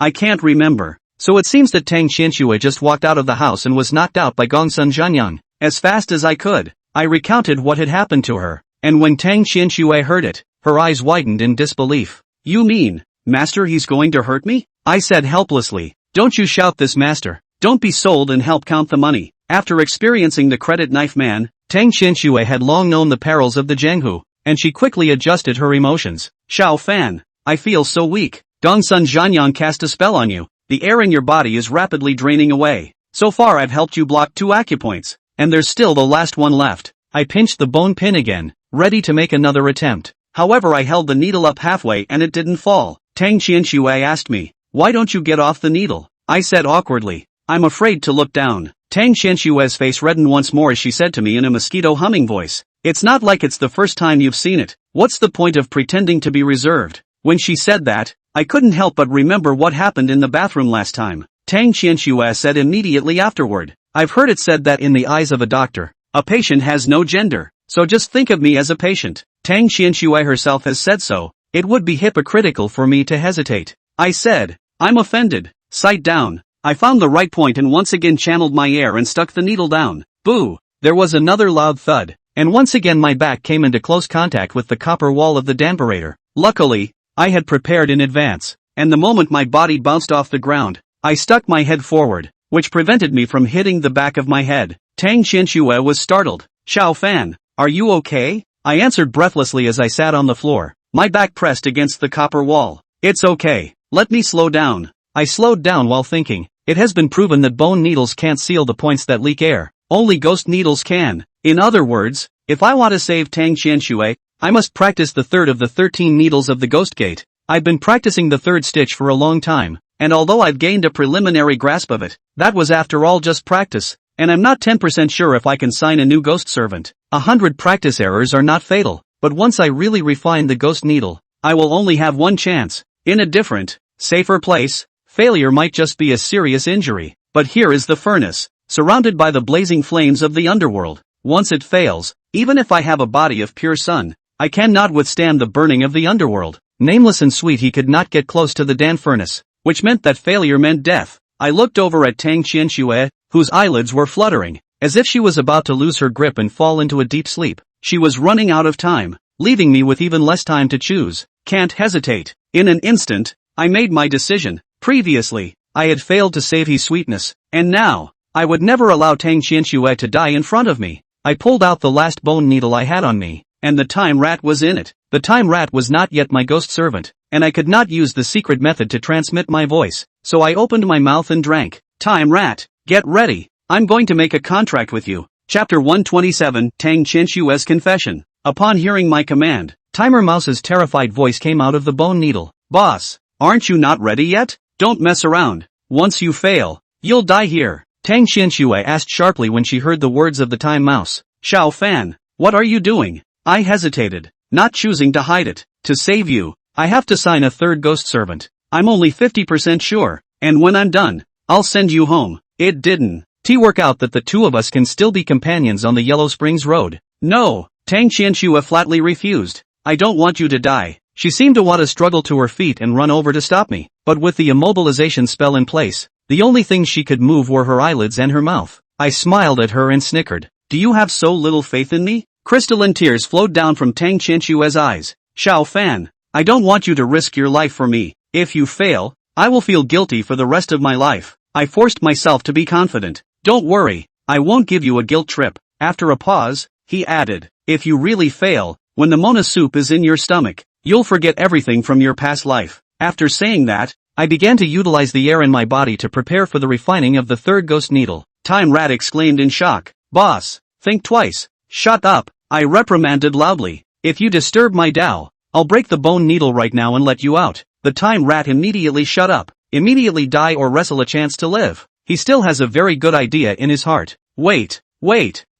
I can't remember." So it seems that Tang Qianshue just walked out of the house and was knocked out by Gongsun Zhanyang. As fast as I could, I recounted what had happened to her, and when Tang Qianshue heard it, her eyes widened in disbelief. "You mean, master, he's going to hurt me?" I said helplessly. "Don't you shout this, master. Don't be sold and help count the money." After experiencing the credit knife man, Tang Qianshue had long known the perils of the Jianghu, and she quickly adjusted her emotions. "Xiao Fan, I feel so weak. Gongsun Zhanyang cast a spell on you. The air in your body is rapidly draining away. So far I've helped you block 2 acupoints, and there's still the last one left." I pinched the bone pin again, ready to make another attempt. However, I held the needle up halfway and it didn't fall. Tang Qianshue asked me, "Why don't you get off the needle?" I said awkwardly, "I'm afraid to look down." Tang Qianshue's face reddened once more as she said to me in a mosquito humming voice, "It's not like it's the first time you've seen it. What's the point of pretending to be reserved?" When she said that, I couldn't help but remember what happened in the bathroom last time. Tang Qianxue said immediately afterward. I've heard it said that in the eyes of a doctor, a patient has no gender, so just think of me as a patient. Tang Qianxue herself has said so. It would be hypocritical for me to hesitate. I said, I'm offended. Sight down. I found the right point and once again channeled my air and stuck the needle down. Boo! There was another loud thud, and once again my back came into close contact with the copper wall of the danbarator. Luckily, I had prepared in advance, and the moment my body bounced off the ground, I stuck my head forward, which prevented me from hitting the back of my head. Tang Qianxue was startled. Xiao Fan, are you okay? I answered breathlessly as I sat on the floor, my back pressed against the copper wall. It's okay, let me slow down. I slowed down while thinking, it has been proven that bone needles can't seal the points that leak air. Only ghost needles can. In other words, if I want to save Tang Qianxue, I must practice the third of the 13 needles of the ghost gate. I've been practicing the third stitch for a long time, and although I've gained a preliminary grasp of it, that was after all just practice, and I'm not 10% sure if I can sign a new ghost servant. 100 practice errors are not fatal, but once I really refine the ghost needle, I will only have one chance. In a different, safer place, failure might just be a serious injury. But here is the furnace, surrounded by the blazing flames of the underworld. Once it fails, even if I have a body of pure sun, I cannot withstand the burning of the underworld. Nameless and sweet, he could not get close to the Dan furnace, which meant that failure meant death. I looked over at Tang Qianxue, whose eyelids were fluttering, as if she was about to lose her grip and fall into a deep sleep. She was running out of time, leaving me with even less time to choose. Can't hesitate. In an instant, I made my decision. Previously, I had failed to save his sweetness, and now, I would never allow Tang Qianxue to die in front of me. I pulled out the last bone needle I had on me, and the time rat was in it. The time rat was not yet my ghost servant, and I could not use the secret method to transmit my voice, so I opened my mouth and drank. Time rat, get ready, I'm going to make a contract with you. Chapter 127, Tang Qianxue's Confession. Upon hearing my command, Timer Mouse's terrified voice came out of the bone needle. Boss, aren't you not ready yet? Don't mess around. Once you fail, you'll die here. Tang Qianxue asked sharply when she heard the words of the Time Mouse. Xiao Fan, what are you doing? I hesitated, not choosing to hide it. To save you, I have to sign a third ghost servant. I'm only 50% sure, and when I'm done, I'll send you home. It didn't work out that the two of us can still be companions on the Yellow Springs Road. No, Tang Qianxue flatly refused. I don't want you to die. She seemed to want to struggle to her feet and run over to stop me, but with the immobilization spell in place, the only things she could move were her eyelids and her mouth. I smiled at her and snickered. Do you have so little faith in me? Crystalline tears flowed down from Tang Qianxue's eyes. Xiao Fan, I don't want you to risk your life for me. If you fail, I will feel guilty for the rest of my life. I forced myself to be confident. Don't worry, I won't give you a guilt trip. After a pause, he added, if you really fail, when the Mona soup is in your stomach, you'll forget everything from your past life. After saying that, I began to utilize the air in my body to prepare for the refining of the third ghost needle. Time Rat exclaimed in shock. Boss, think twice. Shut up, I reprimanded loudly. If you disturb my Tao, I'll break the bone needle right now and let you out. The Time Rat immediately shut up. Immediately die or wrestle a chance to live. He still has a very good idea in his heart. Wait.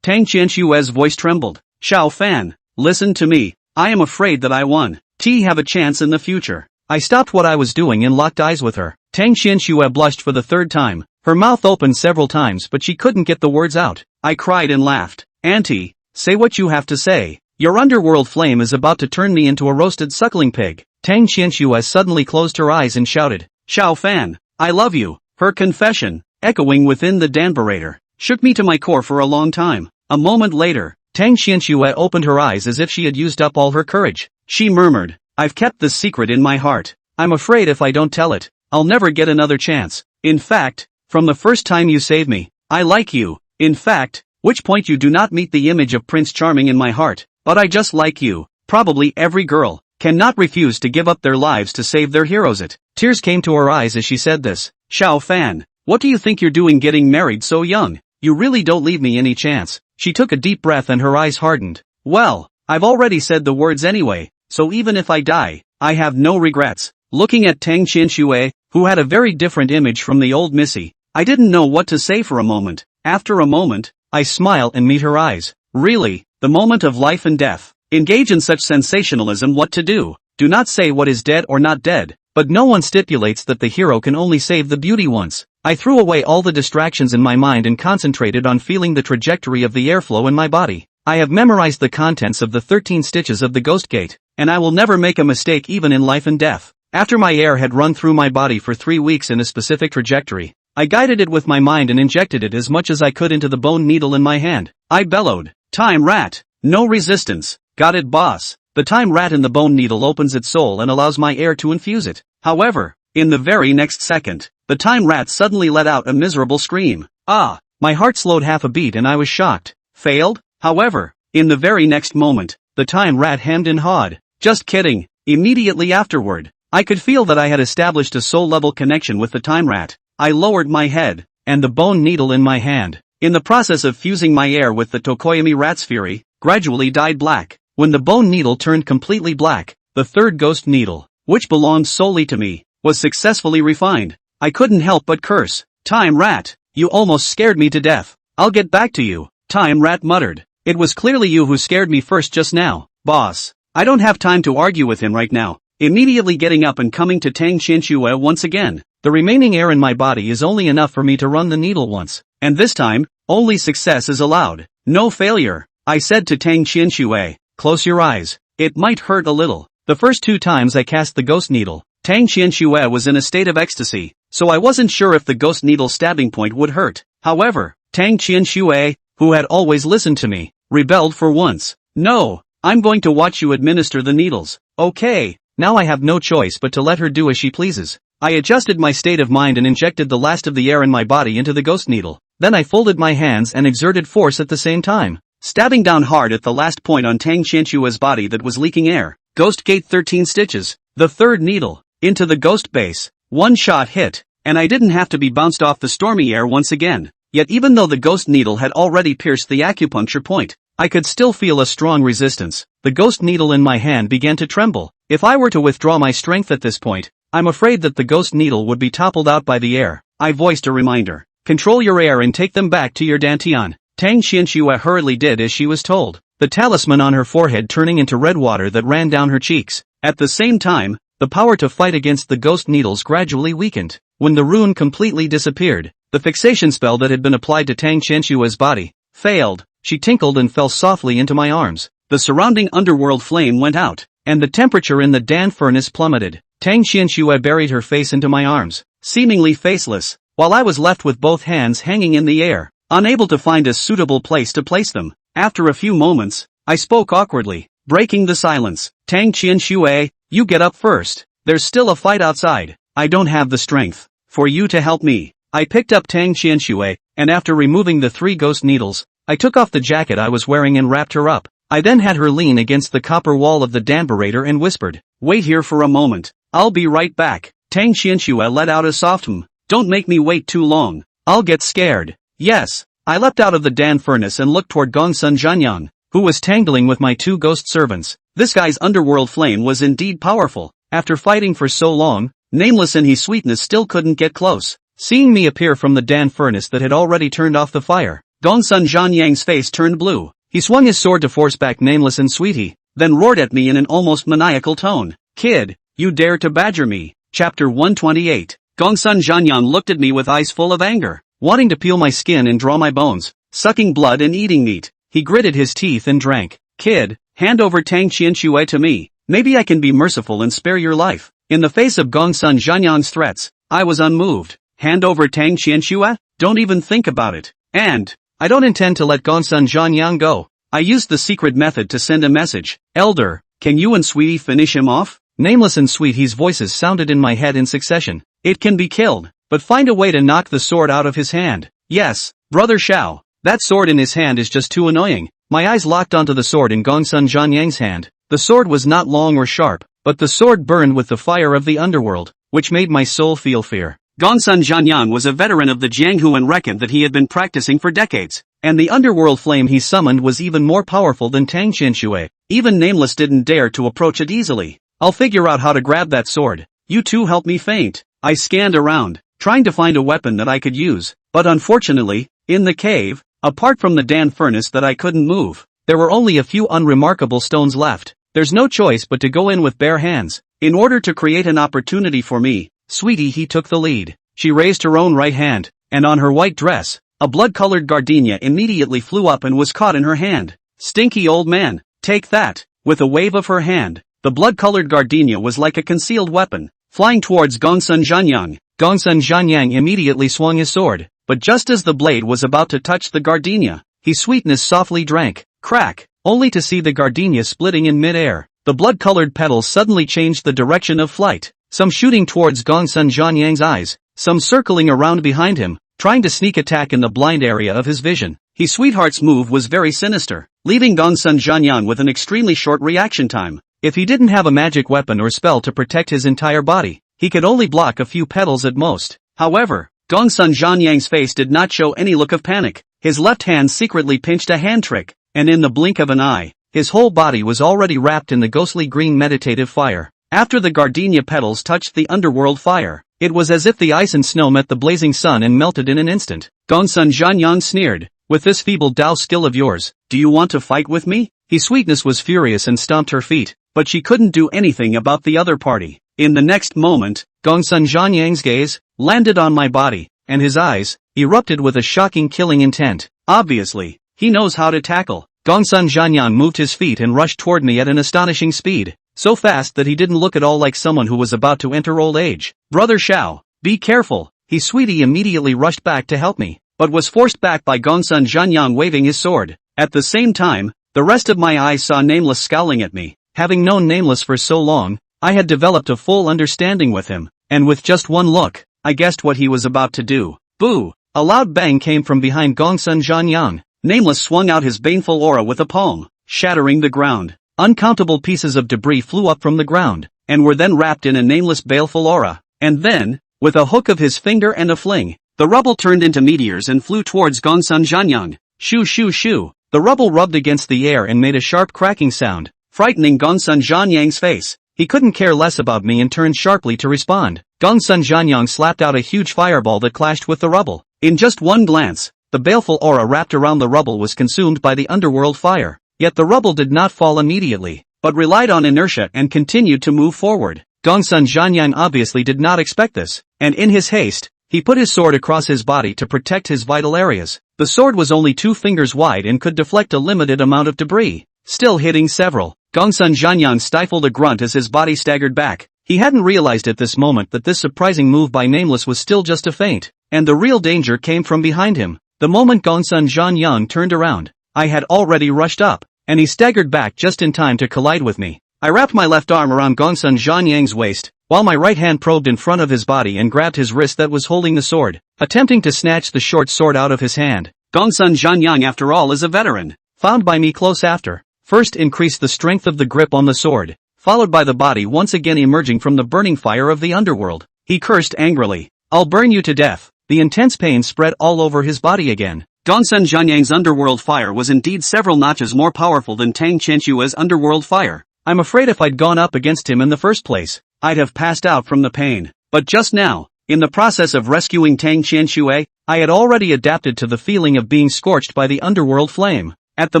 Tang Qianxue's voice trembled. Xiao Fan, listen to me. I am afraid that I won. Have a chance in the future. I stopped what I was doing and locked eyes with her. Tang Qianxue blushed for the third time. Her mouth opened several times but she couldn't get the words out. I cried and laughed. Auntie, say what you have to say. Your underworld flame is about to turn me into a roasted suckling pig. Tang Qianxue suddenly closed her eyes and shouted. Xiao Fan, I love you. Her confession, echoing within the danbarator, shook me to my core for a long time. A moment later, Tang Qianxue opened her eyes as if she had used up all her courage. She murmured, I've kept this secret in my heart. I'm afraid if I don't tell it, I'll never get another chance. In fact, from the first time you saved me, I like you. In fact, which point you do not meet the image of Prince Charming in my heart, but I just like you. Probably every girl cannot refuse to give up their lives to save their heroes. Tears came to her eyes as she said this. Xiao Fan, what do you think you're doing getting married so young? You really don't leave me any chance. She took a deep breath and her eyes hardened. Well, I've already said the words anyway, so even if I die, I have no regrets. Looking at Tang Qianxue, who had a very different image from the old Missy, I didn't know what to say for a moment. After a moment, I smile and meet her eyes. Really, the moment of life and death. Engage in such sensationalism. What to do? Do not say what is dead or not dead, but no one stipulates that the hero can only save the beauty once. I threw away all the distractions in my mind and concentrated on feeling the trajectory of the airflow in my body. I have memorized the contents of the 13 stitches of the Ghost Gate, and I will never make a mistake even in life and death. After my air had run through my body for 3 weeks in a specific trajectory, I guided it with my mind and injected it as much as I could into the bone needle in my hand. I bellowed, "Time rat! No resistance! Got it, boss!" The time rat in the bone needle opens its soul and allows my air to infuse it. However, in the very next second, the time rat suddenly let out a miserable scream. Ah! My heart slowed half a beat and I was shocked. Failed? However, in the very next moment, the time rat hemmed and hawed. Just kidding. Immediately afterward, I could feel that I had established a soul-level connection with the time rat. I lowered my head, and the bone needle in my hand, in the process of fusing my air with the Tokoyami rat's fury, gradually dyed black. When the bone needle turned completely black, the third ghost needle, which belonged solely to me, was successfully refined. I couldn't help but curse. "Time rat, you almost scared me to death. I'll get back to you," Time rat muttered. "It was clearly you who scared me first just now, boss. I don't have time to argue with him right now." Immediately getting up and coming to Tang Qianxue once again. The remaining air in my body is only enough for me to run the needle once, and this time, only success is allowed. No failure. I said to Tang Qianxue, "Close your eyes. It might hurt a little." The first 2 times I cast the ghost needle, Tang Qianxue was in a state of ecstasy, so I wasn't sure if the ghost needle stabbing point would hurt. However, Tang Qianxue, who had always listened to me, rebelled for once. "No, I'm going to watch you administer the needles." Okay, now I have no choice but to let her do as she pleases. I adjusted my state of mind and injected the last of the air in my body into the ghost needle. Then I folded my hands and exerted force at the same time, stabbing down hard at the last point on Tang Qianxue's body that was leaking air. Ghost Gate 13 stitches. The third needle, into the ghost base. One shot hit, and I didn't have to be bounced off the stormy air once again. Yet even though the ghost needle had already pierced the acupuncture point, I could still feel a strong resistance. The ghost needle in my hand began to tremble. If I were to withdraw my strength at this point, I'm afraid that the ghost needle would be toppled out by the air. I voiced a reminder. "Control your air and take them back to your dantian." Tang Qianxue hurriedly did as she was told, the talisman on her forehead turning into red water that ran down her cheeks. At the same time, the power to fight against the ghost needles gradually weakened. When the rune completely disappeared, the fixation spell that had been applied to Tang Qianxue's body failed. She tinkled and fell softly into my arms. The surrounding underworld flame went out, and the temperature in the Dan furnace plummeted. Tang Qianxue buried her face into my arms, seemingly faceless, while I was left with both hands hanging in the air, unable to find a suitable place to place them. After a few moments, I spoke awkwardly, breaking the silence. "Tang Qianxue, you get up first. There's still a fight outside. I don't have the strength for you to help me." I picked up Tang Qianxue, and after removing the 3 ghost needles, I took off the jacket I was wearing and wrapped her up. I then had her lean against the copper wall of the danburator and whispered, "Wait here for a moment. I'll be right back." Tang Qianxue let out a soft "Don't make me wait too long. I'll get scared." Yes. I leapt out of the Dan furnace and looked toward Gongsun Zhanyang, who was tangling with my 2 ghost servants. This guy's underworld flame was indeed powerful. After fighting for so long, Nameless and his sweetness still couldn't get close. Seeing me appear from the Dan furnace that had already turned off the fire, Gongsun Zhanyang's face turned blue. He swung his sword to force back Nameless and Sweetie, then roared at me in an almost maniacal tone. "Kid, you dare to badger me." Chapter 128. Gongsun Zhanyang looked at me with eyes full of anger, wanting to peel my skin and draw my bones, sucking blood and eating meat. He gritted his teeth and drank. "Kid, hand over Tang Qianxue to me. Maybe I can be merciful and spare your life." In the face of Gongsun Zhanyang's threats, I was unmoved. "Hand over Tang Qianxue? Don't even think about it. And I don't intend to let Gongsun Zhanyang go." I used the secret method to send a message. "Elder, can you and Sweetie finish him off?" Nameless and Sweetie's voices sounded in my head in succession. "It can be killed, but find a way to knock the sword out of his hand." "Yes, Brother Shao. That sword in his hand is just too annoying." My eyes locked onto the sword in Gongsun Zhanyang's hand. The sword was not long or sharp, but the sword burned with the fire of the underworld, which made my soul feel fear. Gongsun Zhanyang was a veteran of the Jianghu and reckoned that he had been practicing for decades, and the underworld flame he summoned was even more powerful than Tang Qianxue. Even Nameless didn't dare to approach it easily. "I'll figure out how to grab that sword. You two help me feint." I scanned around, trying to find a weapon that I could use, but unfortunately, in the cave, apart from the Dan furnace that I couldn't move, there were only a few unremarkable stones left. There's no choice but to go in with bare hands. In order to create an opportunity for me, sweetie, he took the lead. She raised her own right hand, and on her white dress, a blood-colored gardenia immediately flew up and was caught in her hand. Stinky old man, take that. With a wave of her hand, the blood-colored gardenia was like a concealed weapon, flying towards Gongsun Zhanyang. Gongsun Zhanyang immediately swung his sword, but just as the blade was about to touch the gardenia, he sweetness softly drank, crack, only to see the gardenia splitting in mid-air. The blood-colored petals suddenly changed the direction of flight, some shooting towards Gongsun Zhanyang's eyes, some circling around behind him, trying to sneak attack in the blind area of his vision. His sweetheart's move was very sinister, leaving Gongsun Zhanyang with an extremely short reaction time. If he didn't have a magic weapon or spell to protect his entire body, he could only block a few petals at most. However, Gongsun Zhanyang's face did not show any look of panic. His left hand secretly pinched a hand trick, and in the blink of an eye, his whole body was already wrapped in the ghostly green meditative fire. After the gardenia petals touched the underworld fire, it was as if the ice and snow met the blazing sun and melted in an instant. Gongsun Zhanyang sneered, "With this feeble Dao skill of yours, do you want to fight with me?" His sweetness was furious and stomped her feet, but she couldn't do anything about the other party. In the next moment, Gongsun Zhanyang's gaze landed on my body, and his eyes erupted with a shocking killing intent. Obviously, he knows how to tackle. Gongsun Zhanyang moved his feet and rushed toward me at an astonishing speed, so fast that he didn't look at all like someone who was about to enter old age. "Brother Xiao, be careful." His sweetie immediately rushed back to help me, but was forced back by Gongsun Zhanyang waving his sword. At the same time, the rest of my eyes saw Nameless scowling at me. Having known Nameless for so long, I had developed a full understanding with him, and with just one look, I guessed what he was about to do. Boo! A loud bang came from behind Gongsun Zhanyang. Nameless swung out his baneful aura with a palm, shattering the ground. Uncountable pieces of debris flew up from the ground, and were then wrapped in a nameless baleful aura. And then, with a hook of his finger and a fling, the rubble turned into meteors and flew towards Gongsun Zhanyang. Shoo shoo shoo! The rubble rubbed against the air and made a sharp cracking sound, frightening Gongsun Zhanyang's face. He couldn't care less about me and turned sharply to respond. Gongsun Zhanyang slapped out a huge fireball that clashed with the rubble. In just one glance, the baleful aura wrapped around the rubble was consumed by the underworld fire. Yet the rubble did not fall immediately, but relied on inertia and continued to move forward. Gongsun Zhanyang obviously did not expect this, and in his haste, he put his sword across his body to protect his vital areas. The sword was only 2 fingers wide and could deflect a limited amount of debris, still hitting several. Gongsun Zhanyang stifled a grunt as his body staggered back. He hadn't realized at this moment that this surprising move by Nameless was still just a feint, and the real danger came from behind him. The moment Gongsun Zhanyang turned around, I had already rushed up, and he staggered back just in time to collide with me. I wrapped my left arm around Gongsun Zhanyang's waist, while my right hand probed in front of his body and grabbed his wrist that was holding the sword, attempting to snatch the short sword out of his hand. Gongsun Zhanyang, after all, is a veteran, found by me close after. First increased the strength of the grip on the sword, followed by the body once again emerging from the burning fire of the underworld. He cursed angrily, "I'll burn you to death." The intense pain spread all over his body again. Gongsun Zhanyang's underworld fire was indeed several notches more powerful than Tang Qianshue's underworld fire. I'm afraid if I'd gone up against him in the first place, I'd have passed out from the pain. But just now, in the process of rescuing Tang Qianshue, I had already adapted to the feeling of being scorched by the underworld flame. At the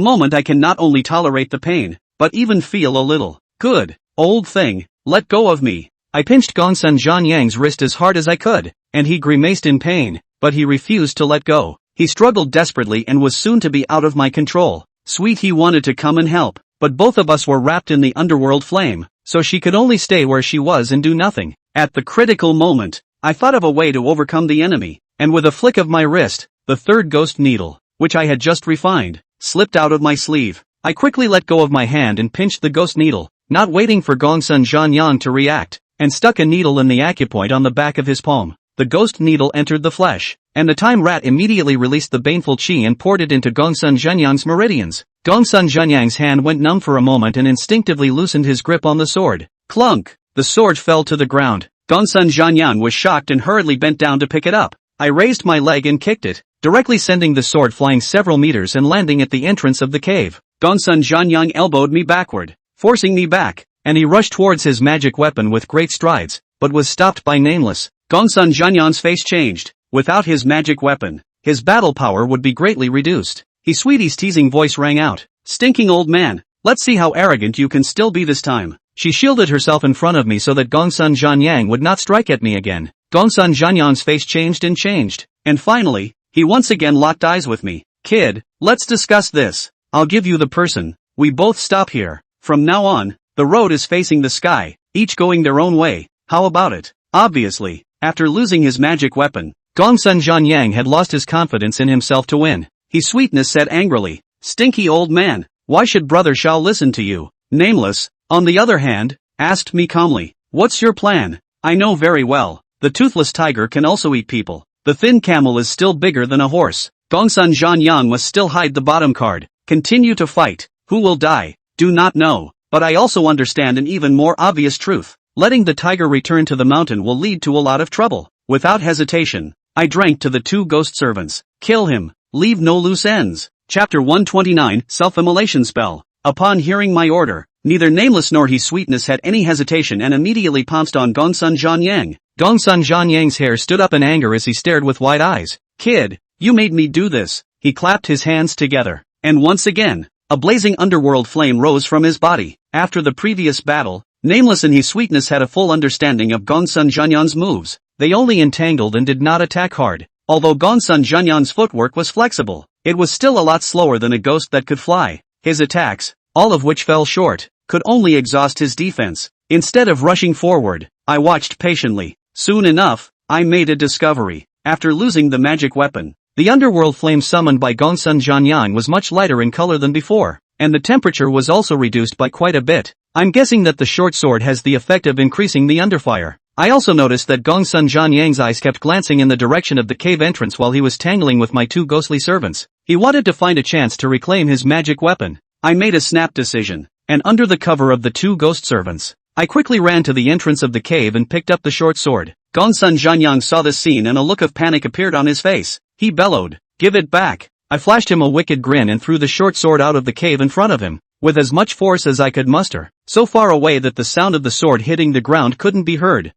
moment I can not only tolerate the pain, but even feel a little. "Good, old thing, let go of me." I pinched Gongsun Zhanyang's wrist as hard as I could, and he grimaced in pain, but he refused to let go. He struggled desperately and was soon to be out of my control. Sweet, he wanted to come and help, but both of us were wrapped in the underworld flame, so she could only stay where she was and do nothing. At the critical moment, I thought of a way to overcome the enemy, and with a flick of my wrist, the third ghost needle, which I had just refined, slipped out of my sleeve. I quickly let go of my hand and pinched the ghost needle, not waiting for Gongsun Zhanyang to react, and stuck a needle in the acupoint on the back of his palm. The ghost needle entered the flesh, and the time rat immediately released the baneful qi and poured it into Gongsun Zhanyang's meridians. Gongsun Zhanyang's hand went numb for a moment and instinctively loosened his grip on the sword. Clunk! The sword fell to the ground. Gongsun Zhanyang was shocked and hurriedly bent down to pick it up. I raised my leg and kicked it, directly sending the sword flying several meters and landing at the entrance of the cave. Gongsun Zhanyang elbowed me backward, forcing me back, and he rushed towards his magic weapon with great strides, but was stopped by Nameless. Gongsun Zhanyang's face changed. Without his magic weapon, his battle power would be greatly reduced. His sweetie's teasing voice rang out. "Stinking old man, Let's see how arrogant you can still be this time. She shielded herself in front of me so that Gongsun Zhanyang would not strike at me again. Gongsun Zhanyang's face changed. And finally, he once again locked eyes with me. Kid, let's discuss this. I'll give you the person. We both stop here. From now on, the road is facing the sky, each going their own way. How about it? Obviously, after losing his magic weapon, Gongsun Zhanyang had lost his confidence in himself to win. His sweetness said angrily, "Stinky old man, why should Brother Shao listen to you?" Nameless, on the other hand, asked me calmly, "What's your plan?" I know very well. The toothless tiger can also eat people. The thin camel is still bigger than a horse. Gongsun Zhanyang must still hide the bottom card. Continue to fight. Who will die? Do not know. But I also understand an even more obvious truth. Letting the tiger return to the mountain will lead to a lot of trouble. Without hesitation, I drank to the two ghost servants. Kill him. Leave no loose ends. Chapter 129, Self-Immolation Spell. Upon hearing my order, neither Nameless nor his sweetness had any hesitation and immediately pounced on Gongsun Zhanyang. Gongsun Zhanyang's hair stood up in anger as he stared with wide eyes. Kid, you made me do this. He clapped his hands together. And once again, a blazing underworld flame rose from his body. After the previous battle, Nameless and his sweetness had a full understanding of Gongsun Zhanyang's moves. They only entangled and did not attack hard. Although Gongsun Zhanyang's footwork was flexible, it was still a lot slower than a ghost that could fly. His attacks, all of which fell short, could only exhaust his defense. Instead of rushing forward, I watched patiently. Soon enough, I made a discovery. After losing the magic weapon, the underworld flame summoned by Gongsun Zhanyang was much lighter in color than before, and the temperature was also reduced by quite a bit. I'm guessing that the short sword has the effect of increasing the underfire. I also noticed that Gongsun Zhanyang's eyes kept glancing in the direction of the cave entrance while he was tangling with my two ghostly servants. He wanted to find a chance to reclaim his magic weapon. I made a snap decision, and under the cover of the two ghost servants, I quickly ran to the entrance of the cave and picked up the short sword. Gongsun Zhanyang saw this scene and a look of panic appeared on his face. He bellowed, "Give it back!" I flashed him a wicked grin and threw the short sword out of the cave in front of him, with as much force as I could muster, so far away that the sound of the sword hitting the ground couldn't be heard.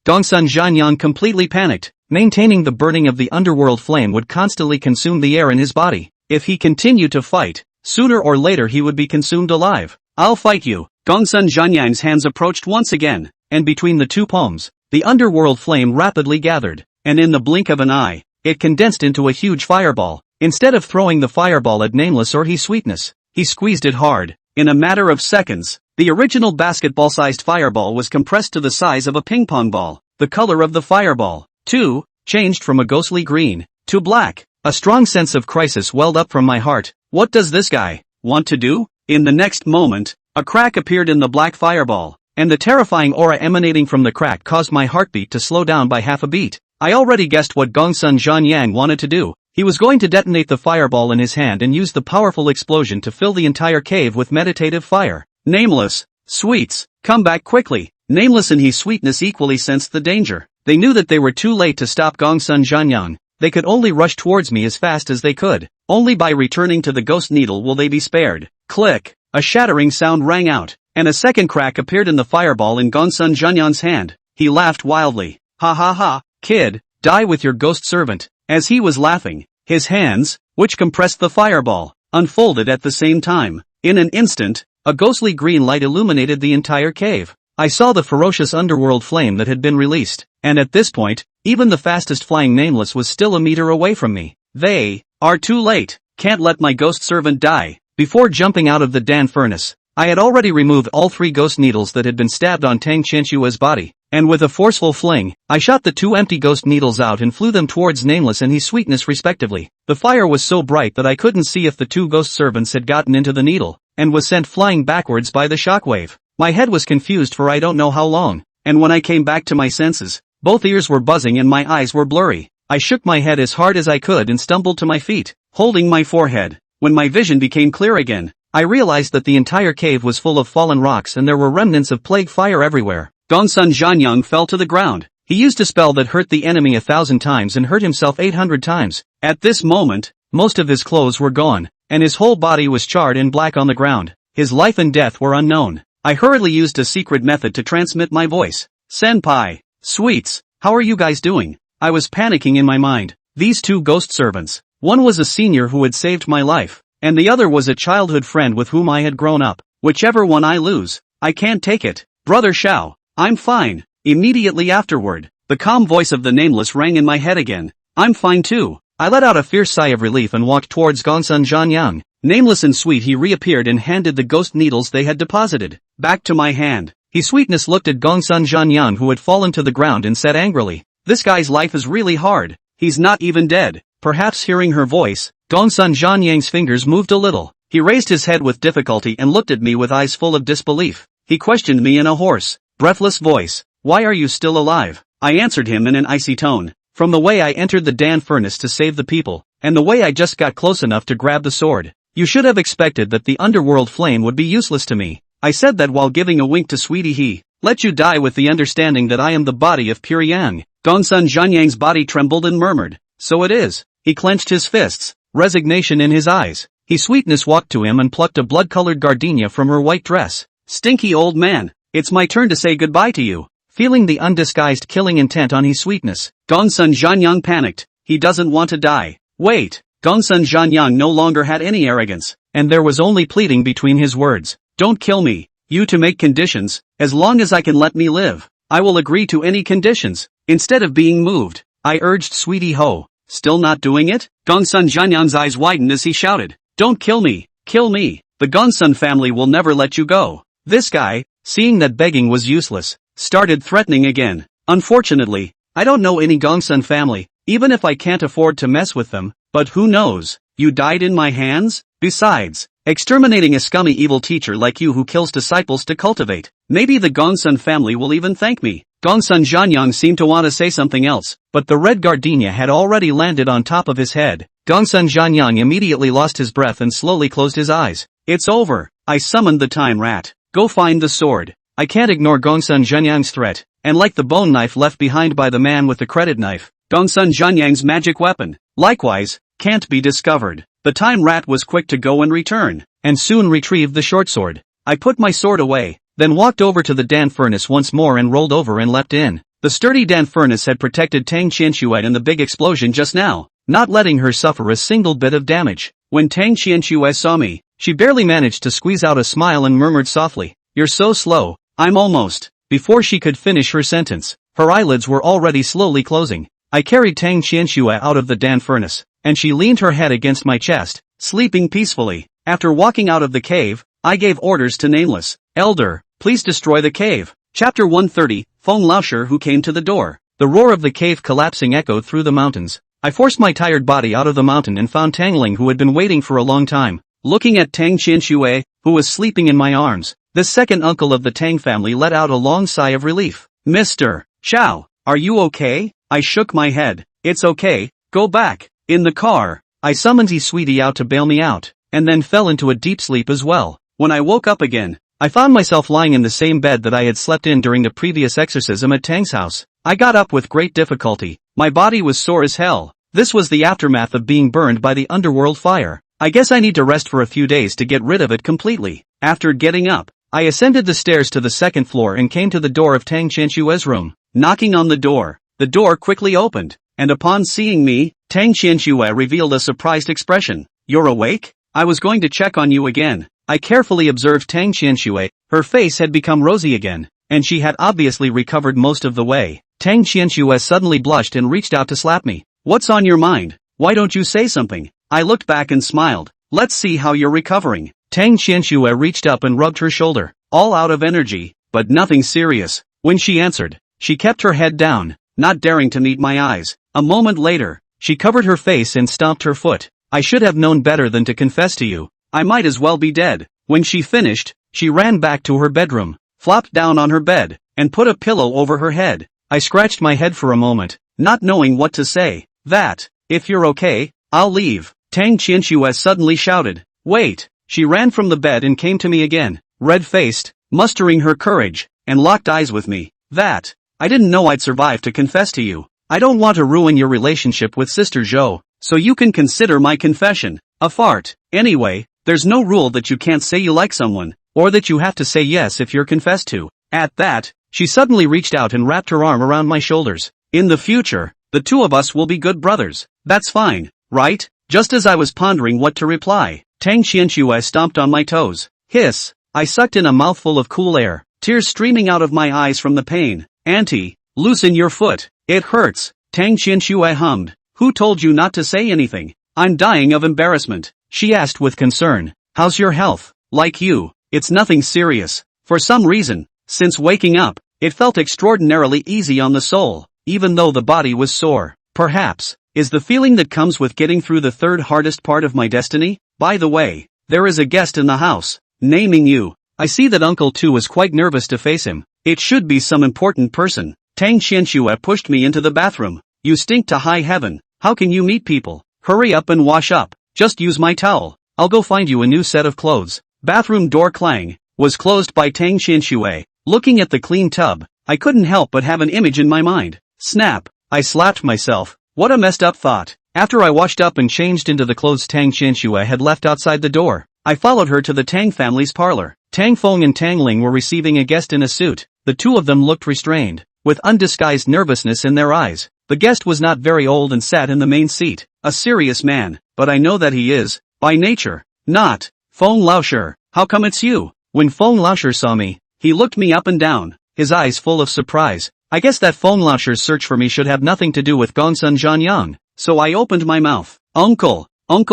Gongsun Zhanyang completely panicked. Maintaining the burning of the underworld flame would constantly consume the air in his body. If he continued to fight, sooner or later he would be consumed alive. "I'll fight you." Gongsun Zhanyang's hands approached once again, and between the two palms, the underworld flame rapidly gathered, and in the blink of an eye, it condensed into a huge fireball. Instead of throwing the fireball at Nameless or his sweetness, he squeezed it hard. In a matter of seconds, the original basketball-sized fireball was compressed to the size of a ping-pong ball. The color of the fireball, too, changed from a ghostly green to black. A strong sense of crisis welled up from my heart. What does this guy want to do? In the next moment, a crack appeared in the black fireball, and the terrifying aura emanating from the crack caused my heartbeat to slow down by half a beat. I already guessed what Gongsun Zhanyang wanted to do. He was going to detonate the fireball in his hand and use the powerful explosion to fill the entire cave with meditative fire. Nameless, sweets, come back quickly. Nameless and his sweetness equally sensed the danger. They knew that they were too late to stop Gongsun Zhanyang. They could only rush towards me as fast as they could. Only by returning to the ghost needle will they be spared. Click! A shattering sound rang out, and a second crack appeared in the fireball in Gongsun Zhanyang's hand. He laughed wildly. "Ha ha ha, kid, die with your ghost servant." As he was laughing, his hands, which compressed the fireball, unfolded at the same time. In an instant, a ghostly green light illuminated the entire cave. I saw the ferocious underworld flame that had been released, and at this point, even the fastest flying Nameless was still a meter away from me. They are too late. Can't let my ghost servant die. Before jumping out of the Dan furnace, I had already removed all 3 ghost needles that had been stabbed on Tang Qianshua's body, and with a forceful fling, I shot the 2 empty ghost needles out and flew them towards Nameless and his sweetness respectively. The fire was so bright that I couldn't see if the 2 ghost servants had gotten into the needle, and was sent flying backwards by the shockwave. My head was confused for I don't know how long, and when I came back to my senses, both ears were buzzing and my eyes were blurry. I shook my head as hard as I could and stumbled to my feet, holding my forehead. When my vision became clear again, I realized that the entire cave was full of fallen rocks and there were remnants of plague fire everywhere. Gongsun Zhanyang fell to the ground. He used a spell that hurt the enemy 1,000 times and hurt himself 800 times. At this moment, most of his clothes were gone, and his whole body was charred and black on the ground. His life and death were unknown. I hurriedly used a secret method to transmit my voice. "Senpai, sweets, how are you guys doing?" I was panicking in my mind. These 2 ghost servants. One was a senior who had saved my life, and the other was a childhood friend with whom I had grown up. Whichever one I lose, I can't take it. Brother Xiao, I'm fine. Immediately afterward, the calm voice of the nameless rang in my head again. I'm fine too. I let out a fierce sigh of relief and walked towards Gongsun Zhanyang. Nameless and sweet, he reappeared and handed the ghost needles they had deposited back to my hand. His sweetness looked at Gongsun Zhanyang, who had fallen to the ground, and said angrily, "This guy's life is really hard. He's not even dead." Perhaps hearing her voice, Gongsun Zhanyang's fingers moved a little. He raised his head with difficulty and looked at me with eyes full of disbelief. He questioned me in a hoarse, breathless voice. "Why are you still alive?" I answered him in an icy tone. From the way I entered the Dan furnace to save the people, and the way I just got close enough to grab the sword, you should have expected that the underworld flame would be useless to me. I said that while giving a wink to Sweetie he, "Let you die with the understanding that I am the body of pure yang." Gongsun Zhanyang's body trembled and murmured, "So it is." He clenched his fists, resignation in his eyes. His sweetness walked to him and plucked a blood-colored gardenia from her white dress. "Stinky old man, it's my turn to say goodbye to you." Feeling the undisguised killing intent on his sweetness, Gongsun Zhanyang panicked. He doesn't want to die. Wait. Gongsun Zhanyang no longer had any arrogance, and there was only pleading between his words. "Don't kill me. You to make conditions. As long as I can let me live, I will agree to any conditions." Instead of being moved, I urged Sweetie Ho. Still not doing it? Gongsun Zhanyang's eyes widened as he shouted, "Don't kill me. Kill me. The Gongsun family will never let you go." This guy, seeing that begging was useless, started threatening again. Unfortunately, I don't know any Gongsun family, even if I can't afford to mess with them, but who knows? You died in my hands? Besides, exterminating a scummy evil teacher like you who kills disciples to cultivate, maybe the Gongsun family will even thank me. Gongsun Zhanyang seemed to want to say something else, but the red gardenia had already landed on top of his head. Gongsun Zhanyang immediately lost his breath and slowly closed his eyes. "It's over." I summoned the time rat. "Go find the sword." I can't ignore Gongsun Zhanyang's threat, and like the bone knife left behind by the man with the credit knife, Gongsun Zhanyang's magic weapon, likewise, can't be discovered. The time rat was quick to go and return, and soon retrieved the short sword. I put my sword away, then walked over to the Dan furnace once more and rolled over and leapt in. The sturdy Dan furnace had protected Tang Qianxue in the big explosion just now, not letting her suffer a single bit of damage. When Tang Qianxue saw me, she barely managed to squeeze out a smile and murmured softly, "You're so slow." "I'm almost." Before she could finish her sentence, her eyelids were already slowly closing. I carried Tang Qianxue out of the Dan furnace, and she leaned her head against my chest, sleeping peacefully. After walking out of the cave, I gave orders to Nameless, "Elder, please destroy the cave." Chapter 130, Feng Laosher who came to the door. The roar of the cave collapsing echoed through the mountains. I forced my tired body out of the mountain and found Tangling, who had been waiting for a long time. Looking at Tang Qianxue, who was sleeping in my arms, the second uncle of the Tang family let out a long sigh of relief. "Mr. Xiao, are you okay?" I shook my head. "It's okay, go back." In the car, I summoned his sweetie out to bail me out, and then fell into a deep sleep as well. When I woke up again, I found myself lying in the same bed that I had slept in during the previous exorcism at Tang's house. I got up with great difficulty. My body was sore as hell. This was the aftermath of being burned by the underworld fire. I guess I need to rest for a few days to get rid of it completely. After getting up, I ascended the stairs to the second floor and came to the door of Tang Qianxue's room. Knocking on the door quickly opened, and upon seeing me, Tang Qianxue revealed a surprised expression. "You're awake? I was going to check on you again." I carefully observed Tang Qianxue. Her face had become rosy again, and she had obviously recovered most of the way. Tang Qianxue suddenly blushed and reached out to slap me. "What's on your mind? Why don't you say something?" I looked back and smiled. "Let's see how you're recovering." Tang Qianxue reached up and rubbed her shoulder, all out of energy, but nothing serious. When she answered, she kept her head down, not daring to meet my eyes. A moment later, she covered her face and stomped her foot. "I should have known better than to confess to you. I might as well be dead." When she finished, she ran back to her bedroom, flopped down on her bed, and put a pillow over her head. I scratched my head for a moment, not knowing what to say. "That, if you're okay, I'll leave." Tang Qianxue suddenly shouted, "Wait!" She ran from the bed and came to me again, red-faced, mustering her courage, and locked eyes with me. "That, I didn't know I'd survive to confess to you. I don't want to ruin your relationship with Sister Zhou, so you can consider my confession a fart. Anyway, there's no rule that you can't say you like someone, or that you have to say yes if you're confessed to." At that, she suddenly reached out and wrapped her arm around my shoulders. "In the future, the two of us will be good brothers. That's fine, right?" Just as I was pondering what to reply, Tang Qianxue stomped on my toes. Hiss! I sucked in a mouthful of cool air, tears streaming out of my eyes from the pain. Auntie, loosen your foot. It hurts. Tang Qianxue hummed. Who told you not to say anything? I'm dying of embarrassment. She asked with concern. How's your health? Like you, it's nothing serious. For some reason, since waking up, it felt extraordinarily easy on the soul, even though the body was sore. Perhaps, is the feeling that comes with getting through the third hardest part of my destiny? By the way, there is a guest in the house. Naming you. I see that Uncle Tu was quite nervous to face him. It should be some important person. Tang Qianxue pushed me into the bathroom. You stink to high heaven. How can you meet people? Hurry up and wash up. Just use my towel. I'll go find you a new set of clothes. Bathroom door clang. Was closed by Tang Qianxue. Looking at the clean tub, I couldn't help but have an image in my mind. Snap. I slapped myself. What a messed up thought. After I washed up and changed into the clothes Tang Qianxue had left outside the door, I followed her to the Tang family's parlor. Tang Feng and Tang Ling were receiving a guest in a suit. The two of them looked restrained, with undisguised nervousness in their eyes. The guest was not very old and sat in the main seat. A serious man, but I know that he is, by nature, not. Feng Laosher, how come it's you? When Feng Laosher saw me, he looked me up and down, his eyes full of surprise. I guess that Feng Laosher's search for me should have nothing to do with Gongsun Zhanyang. So I opened my mouth. Uncle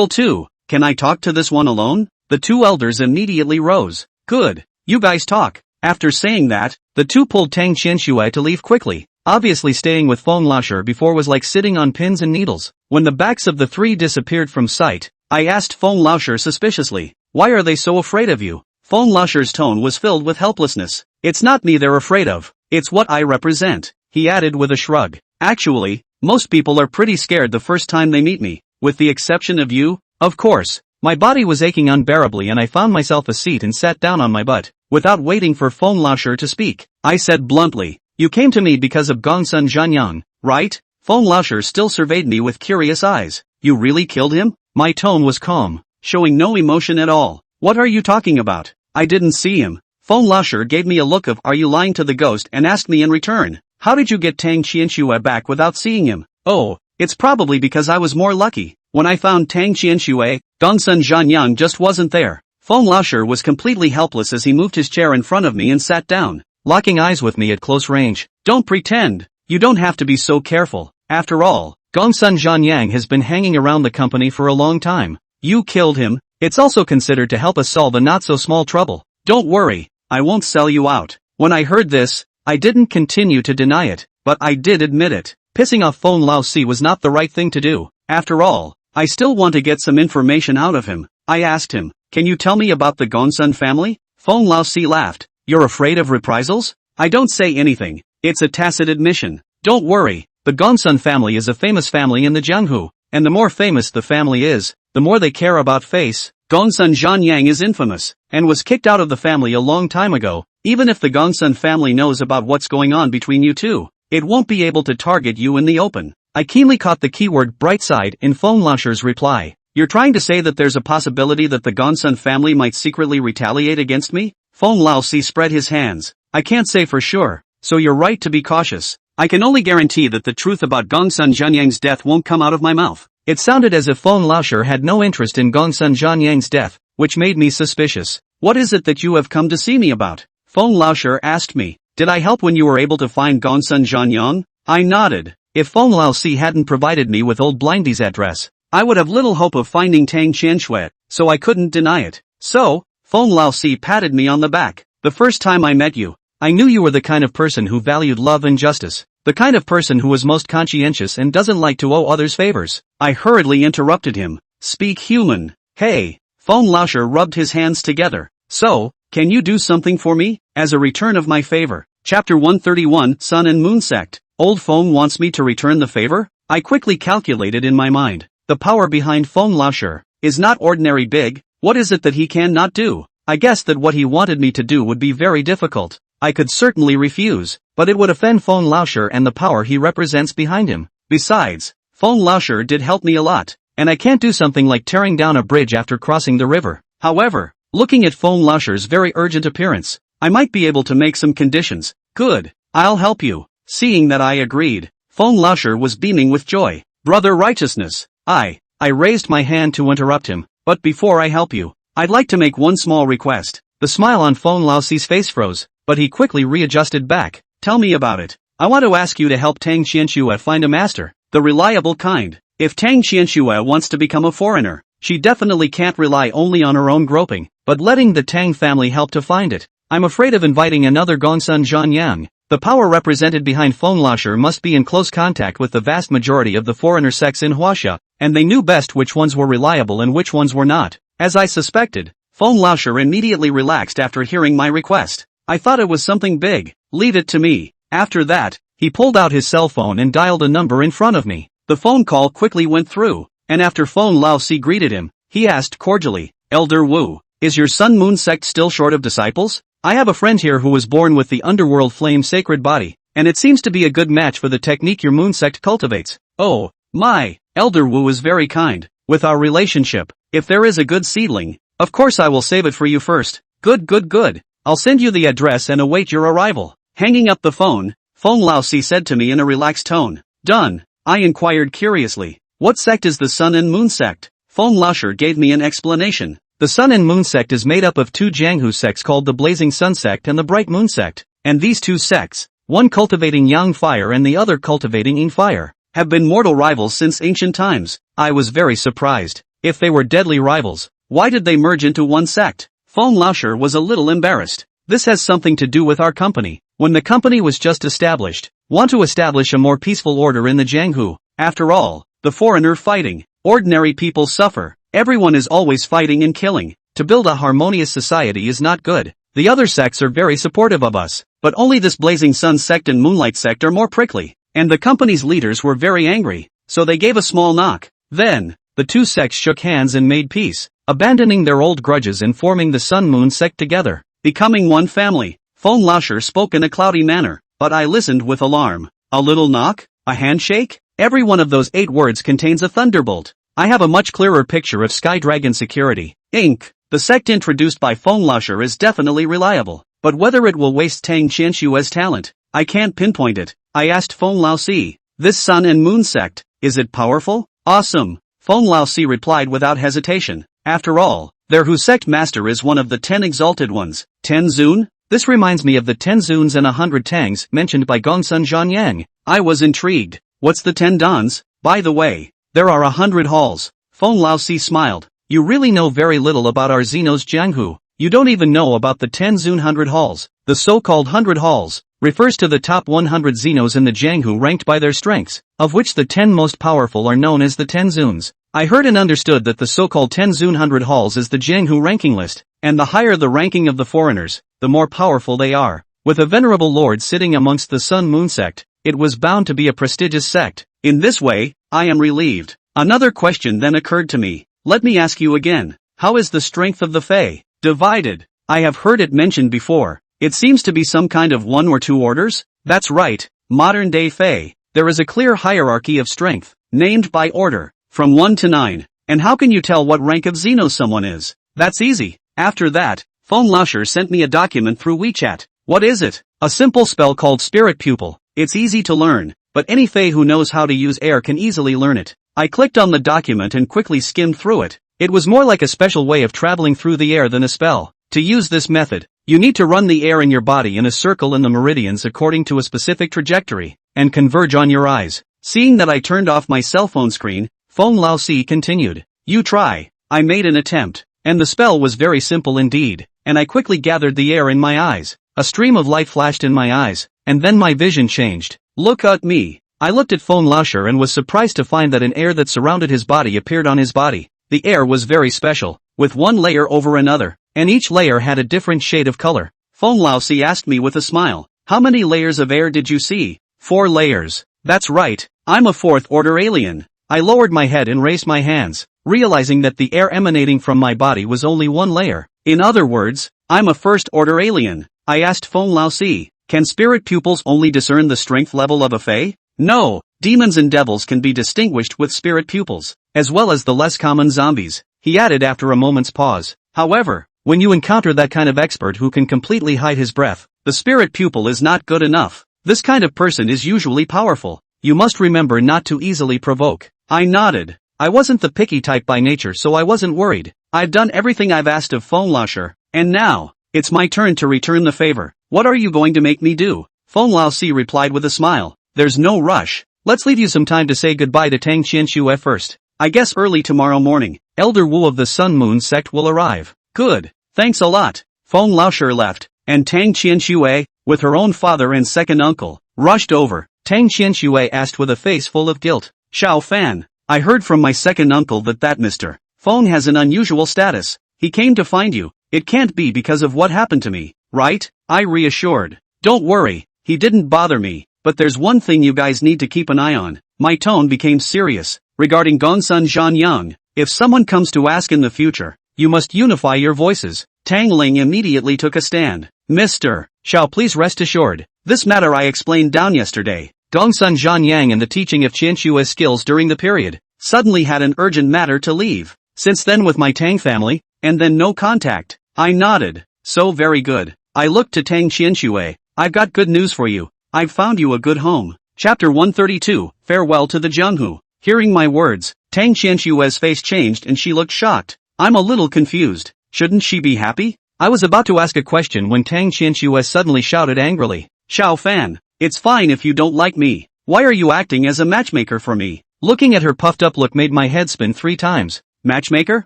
Tu, can I talk to this one alone? The two elders immediately rose. Good, you guys talk. After saying that, the two pulled Tang Qianxue to leave quickly. Obviously staying with Feng Laosher before was like sitting on pins and needles. When the backs of the three disappeared from sight, I asked Feng Laosher suspiciously, why are they so afraid of you? Feng Laosher's tone was filled with helplessness. It's not me they're afraid of, it's what I represent, he added with a shrug. Actually, most people are pretty scared the first time they meet me, with the exception of you, of course. My body was aching unbearably and I found myself a seat and sat down on my butt. Without waiting for Feng Laosher to speak, I said bluntly, you came to me because of Gongsun Zhanyang, right? Feng Laosher still surveyed me with curious eyes. You really killed him? My tone was calm, showing no emotion at all. What are you talking about? I didn't see him. Feng Laosher gave me a look of are you lying to the ghost and asked me in return, how did you get Tang Qianxue back without seeing him? Oh, it's probably because I was more lucky. When I found Tang Qianxue, Gongsun Zhanyang just wasn't there. Feng Laosher was completely helpless as he moved his chair in front of me and sat down, locking eyes with me at close range. Don't pretend. You don't have to be so careful. After all, Gongsun Zhanyang has been hanging around the company for a long time. You killed him. It's also considered to help us solve a not-so-small trouble. Don't worry, I won't sell you out. When I heard this, I didn't continue to deny it, but I did admit it. Pissing off Feng Laosi was not the right thing to do. After all, I still want to get some information out of him. I asked him, can you tell me about the Gongsun family? Feng Laosi laughed. You're afraid of reprisals? I don't say anything. It's a tacit admission. Don't worry, the Gongsun family is a famous family in the Jianghu, and the more famous the family is, the more they care about face. Gongsun Zhanyang is infamous, and was kicked out of the family a long time ago. Even if the Gongsun family knows about what's going on between you two, it won't be able to target you in the open. I keenly caught the keyword bright side in Feng Laosher's reply. You're trying to say that there's a possibility that the Gongsun family might secretly retaliate against me? Feng Laosi spread his hands. I can't say for sure, so you're right to be cautious. I can only guarantee that the truth about Gongsun Zhanyang's death won't come out of my mouth. It sounded as if Feng Laosher had no interest in Gongsun Zhanyang's death, which made me suspicious. What is it that you have come to see me about? Feng Laosher asked me. Did I help when you were able to find Gongsun Zhanyang? I nodded. If Feng Laosi hadn't provided me with old Blindy's address, I would have little hope of finding Tang Qianxue, so I couldn't deny it. So, Feng Laosi patted me on the back. The first time I met you, I knew you were the kind of person who valued love and justice. The kind of person who was most conscientious and doesn't like to owe others favors. I hurriedly interrupted him. Speak human. Hey. Feng Laosher rubbed his hands together. So, can you do something for me? As a return of my favor. Chapter 131, Sun and Moon Sect. Old Feng wants me to return the favor? I quickly calculated in my mind. The power behind Feng Laosher is not ordinary big. What is it that he cannot do? I guessed that what he wanted me to do would be very difficult. I could certainly refuse, but it would offend Feng Laosher and the power he represents behind him. Besides, Feng Laosher did help me a lot, and I can't do something like tearing down a bridge after crossing the river. However, looking at Feng Laosher's very urgent appearance, I might be able to make some conditions. Good, I'll help you. Seeing that I agreed, Feng Laosher was beaming with joy. Brother Righteousness, I raised my hand to interrupt him. But before I help you, I'd like to make one small request. The smile on Feng Laoxi's face froze, but he quickly readjusted back. Tell me about it. I want to ask you to help Tang Qianxue find a master, the reliable kind. If Tang Qianxue wants to become a foreigner, she definitely can't rely only on her own groping, but letting the Tang family help to find it. I'm afraid of inviting another Gongsun Zhanyang. The power represented behind Feng Laoshi must be in close contact with the vast majority of the foreigner sects in Huaxia, and they knew best which ones were reliable and which ones were not. As I suspected, Feng Laoshi immediately relaxed after hearing my request. I thought it was something big. Leave it to me. After that, he pulled out his cell phone and dialed a number in front of me. The phone call quickly went through, and after Feng Laoxi greeted him, he asked cordially, Elder Wu, is your Sun Moon sect still short of disciples? I have a friend here who was born with the underworld flame sacred body, and it seems to be a good match for the technique your moon sect cultivates. Oh, my, Elder Wu is very kind. With our relationship, if there is a good seedling, of course I will save it for you first. Good. I'll send you the address and await your arrival. Hanging up the phone, Feng Laoxi said to me in a relaxed tone. Done. I inquired curiously. What sect is the Sun and Moon sect? Feng Laoshi gave me an explanation. The Sun and Moon sect is made up of two Jianghu sects called the Blazing Sun sect and the Bright Moon sect. And these two sects, one cultivating Yang fire and the other cultivating Yin fire, have been mortal rivals since ancient times. I was very surprised. If they were deadly rivals, why did they merge into one sect? Feng Laoshi was a little embarrassed. This has something to do with our company. When the company was just established, want to establish a more peaceful order in the Jianghu. After all, the foreigner fighting, ordinary people suffer. Everyone is always fighting and killing. To build a harmonious society is not good. The other sects are very supportive of us, but only this Blazing Sun sect and Moonlight sect are more prickly. And the company's leaders were very angry, so they gave a small knock. Then, the two sects shook hands and made peace, abandoning their old grudges and forming the Sun Moon sect together, becoming one family. Feng Laoshi spoke in a cloudy manner, but I listened with alarm. A little knock? A handshake? Every one of those 8 words contains a thunderbolt. I have a much clearer picture of Sky Dragon Security, Inc. The sect introduced by Feng Laoshi is definitely reliable, but whether it will waste Tang Qianxue's talent, I can't pinpoint it. I asked Feng Laoxi, this Sun and Moon sect, is it powerful? Awesome. Feng Laoxi replied without hesitation. After all, their Hu sect master is one of the 10 exalted ones. 10 Zun? This reminds me of the 10 Zuns and 100 Tangs mentioned by Gongsun Zhanyang. I was intrigued. What's the 10 Dans? By the way, there are 100 halls. Feng Laoxi smiled. You really know very little about our Xenos Jianghu. You don't even know about the 10 Zun 100 halls. The so-called 100 halls refers to the top 100 Xenos in the Jianghu ranked by their strengths, of which the 10 most powerful are known as the 10 Zuns. I heard and understood that the so-called 10 Zun 100 halls is the Jianghu ranking list, and the higher the ranking of the foreigners, the more powerful they are. With a venerable lord sitting amongst the Sun Moon sect, it was bound to be a prestigious sect. In this way, I am relieved. Another question then occurred to me. Let me ask you again. How is the strength of the Fae divided? I have heard it mentioned before. It seems to be some kind of 1 or 2 orders? That's right. Modern-day Fae. There is a clear hierarchy of strength, named by order, from 1 to 9. And how can you tell what rank of Xenos someone is? That's easy. After that, Feng Laoshi sent me a document through WeChat. What is it? A simple spell called Spirit Pupil. It's easy to learn, but any Fae who knows how to use air can easily learn it. I clicked on the document and quickly skimmed through it. It was more like a special way of traveling through the air than a spell. To use this method, you need to run the air in your body in a circle in the meridians according to a specific trajectory, and converge on your eyes. Seeing that I turned off my cell phone screen, Feng Laoxi continued. You try. I made an attempt, and the spell was very simple indeed, and I quickly gathered the air in my eyes. A stream of light flashed in my eyes, and then my vision changed. Look at me. I looked at Feng Laoshi and was surprised to find that an air that surrounded his body appeared on his body. The air was very special, with one layer over another, and each layer had a different shade of color. Feng Laoxi asked me with a smile, how many layers of air did you see? 4 layers. That's right, I'm a 4th order alien. I lowered my head and raised my hands, realizing that the air emanating from my body was only 1 layer. In other words, I'm a 1st order alien. I asked Feng Laoxi, can spirit pupils only discern the strength level of a Fae? No, demons and devils can be distinguished with spirit pupils, as well as the less common zombies, he added after a moment's pause. However, when you encounter that kind of expert who can completely hide his breath, the spirit pupil is not good enough. This kind of person is usually powerful. You must remember not to easily provoke. I nodded. I wasn't the picky type by nature, so I wasn't worried. I've done everything I've asked of Feng Laosher, and now, it's my turn to return the favor. What are you going to make me do? Feng Laosi replied with a smile. There's no rush. Let's leave you some time to say goodbye to Tang Qianxue first. I guess early tomorrow morning, Elder Wu of the Sun Moon sect will arrive. Good. Thanks a lot. Feng Laosher left, and Tang Qianxue, with her own father and second uncle, rushed over. Tang Qianxue asked with a face full of guilt. Xiao Fan, I heard from my second uncle that Mr. Feng has an unusual status. He came to find you. It can't be because of what happened to me, right? I reassured. Don't worry, he didn't bother me, but there's one thing you guys need to keep an eye on. My tone became serious. Regarding Gongsun Zhanyang, if someone comes to ask in the future, you must unify your voices. Tang Ling immediately took a stand. Mr. Xiao, please rest assured. This matter I explained down yesterday. Gongsun Zhanyang and the teaching of Qianshua's skills during the period, suddenly had an urgent matter to leave. Since then with my Tang family, and then no contact. I nodded. So very good. I looked to Tang Qianxue. I've got good news for you. I've found you a good home. Chapter 132, Farewell to the Zhenghu. Hearing my words, Tang Qianshue's face changed and she looked shocked. I'm a little confused. Shouldn't she be happy? I was about to ask a question when Tang Qianxue suddenly shouted angrily. Xiao Fan, it's fine if you don't like me. Why are you acting as a matchmaker for me? Looking at her puffed up look made my head spin 3 times. Matchmaker?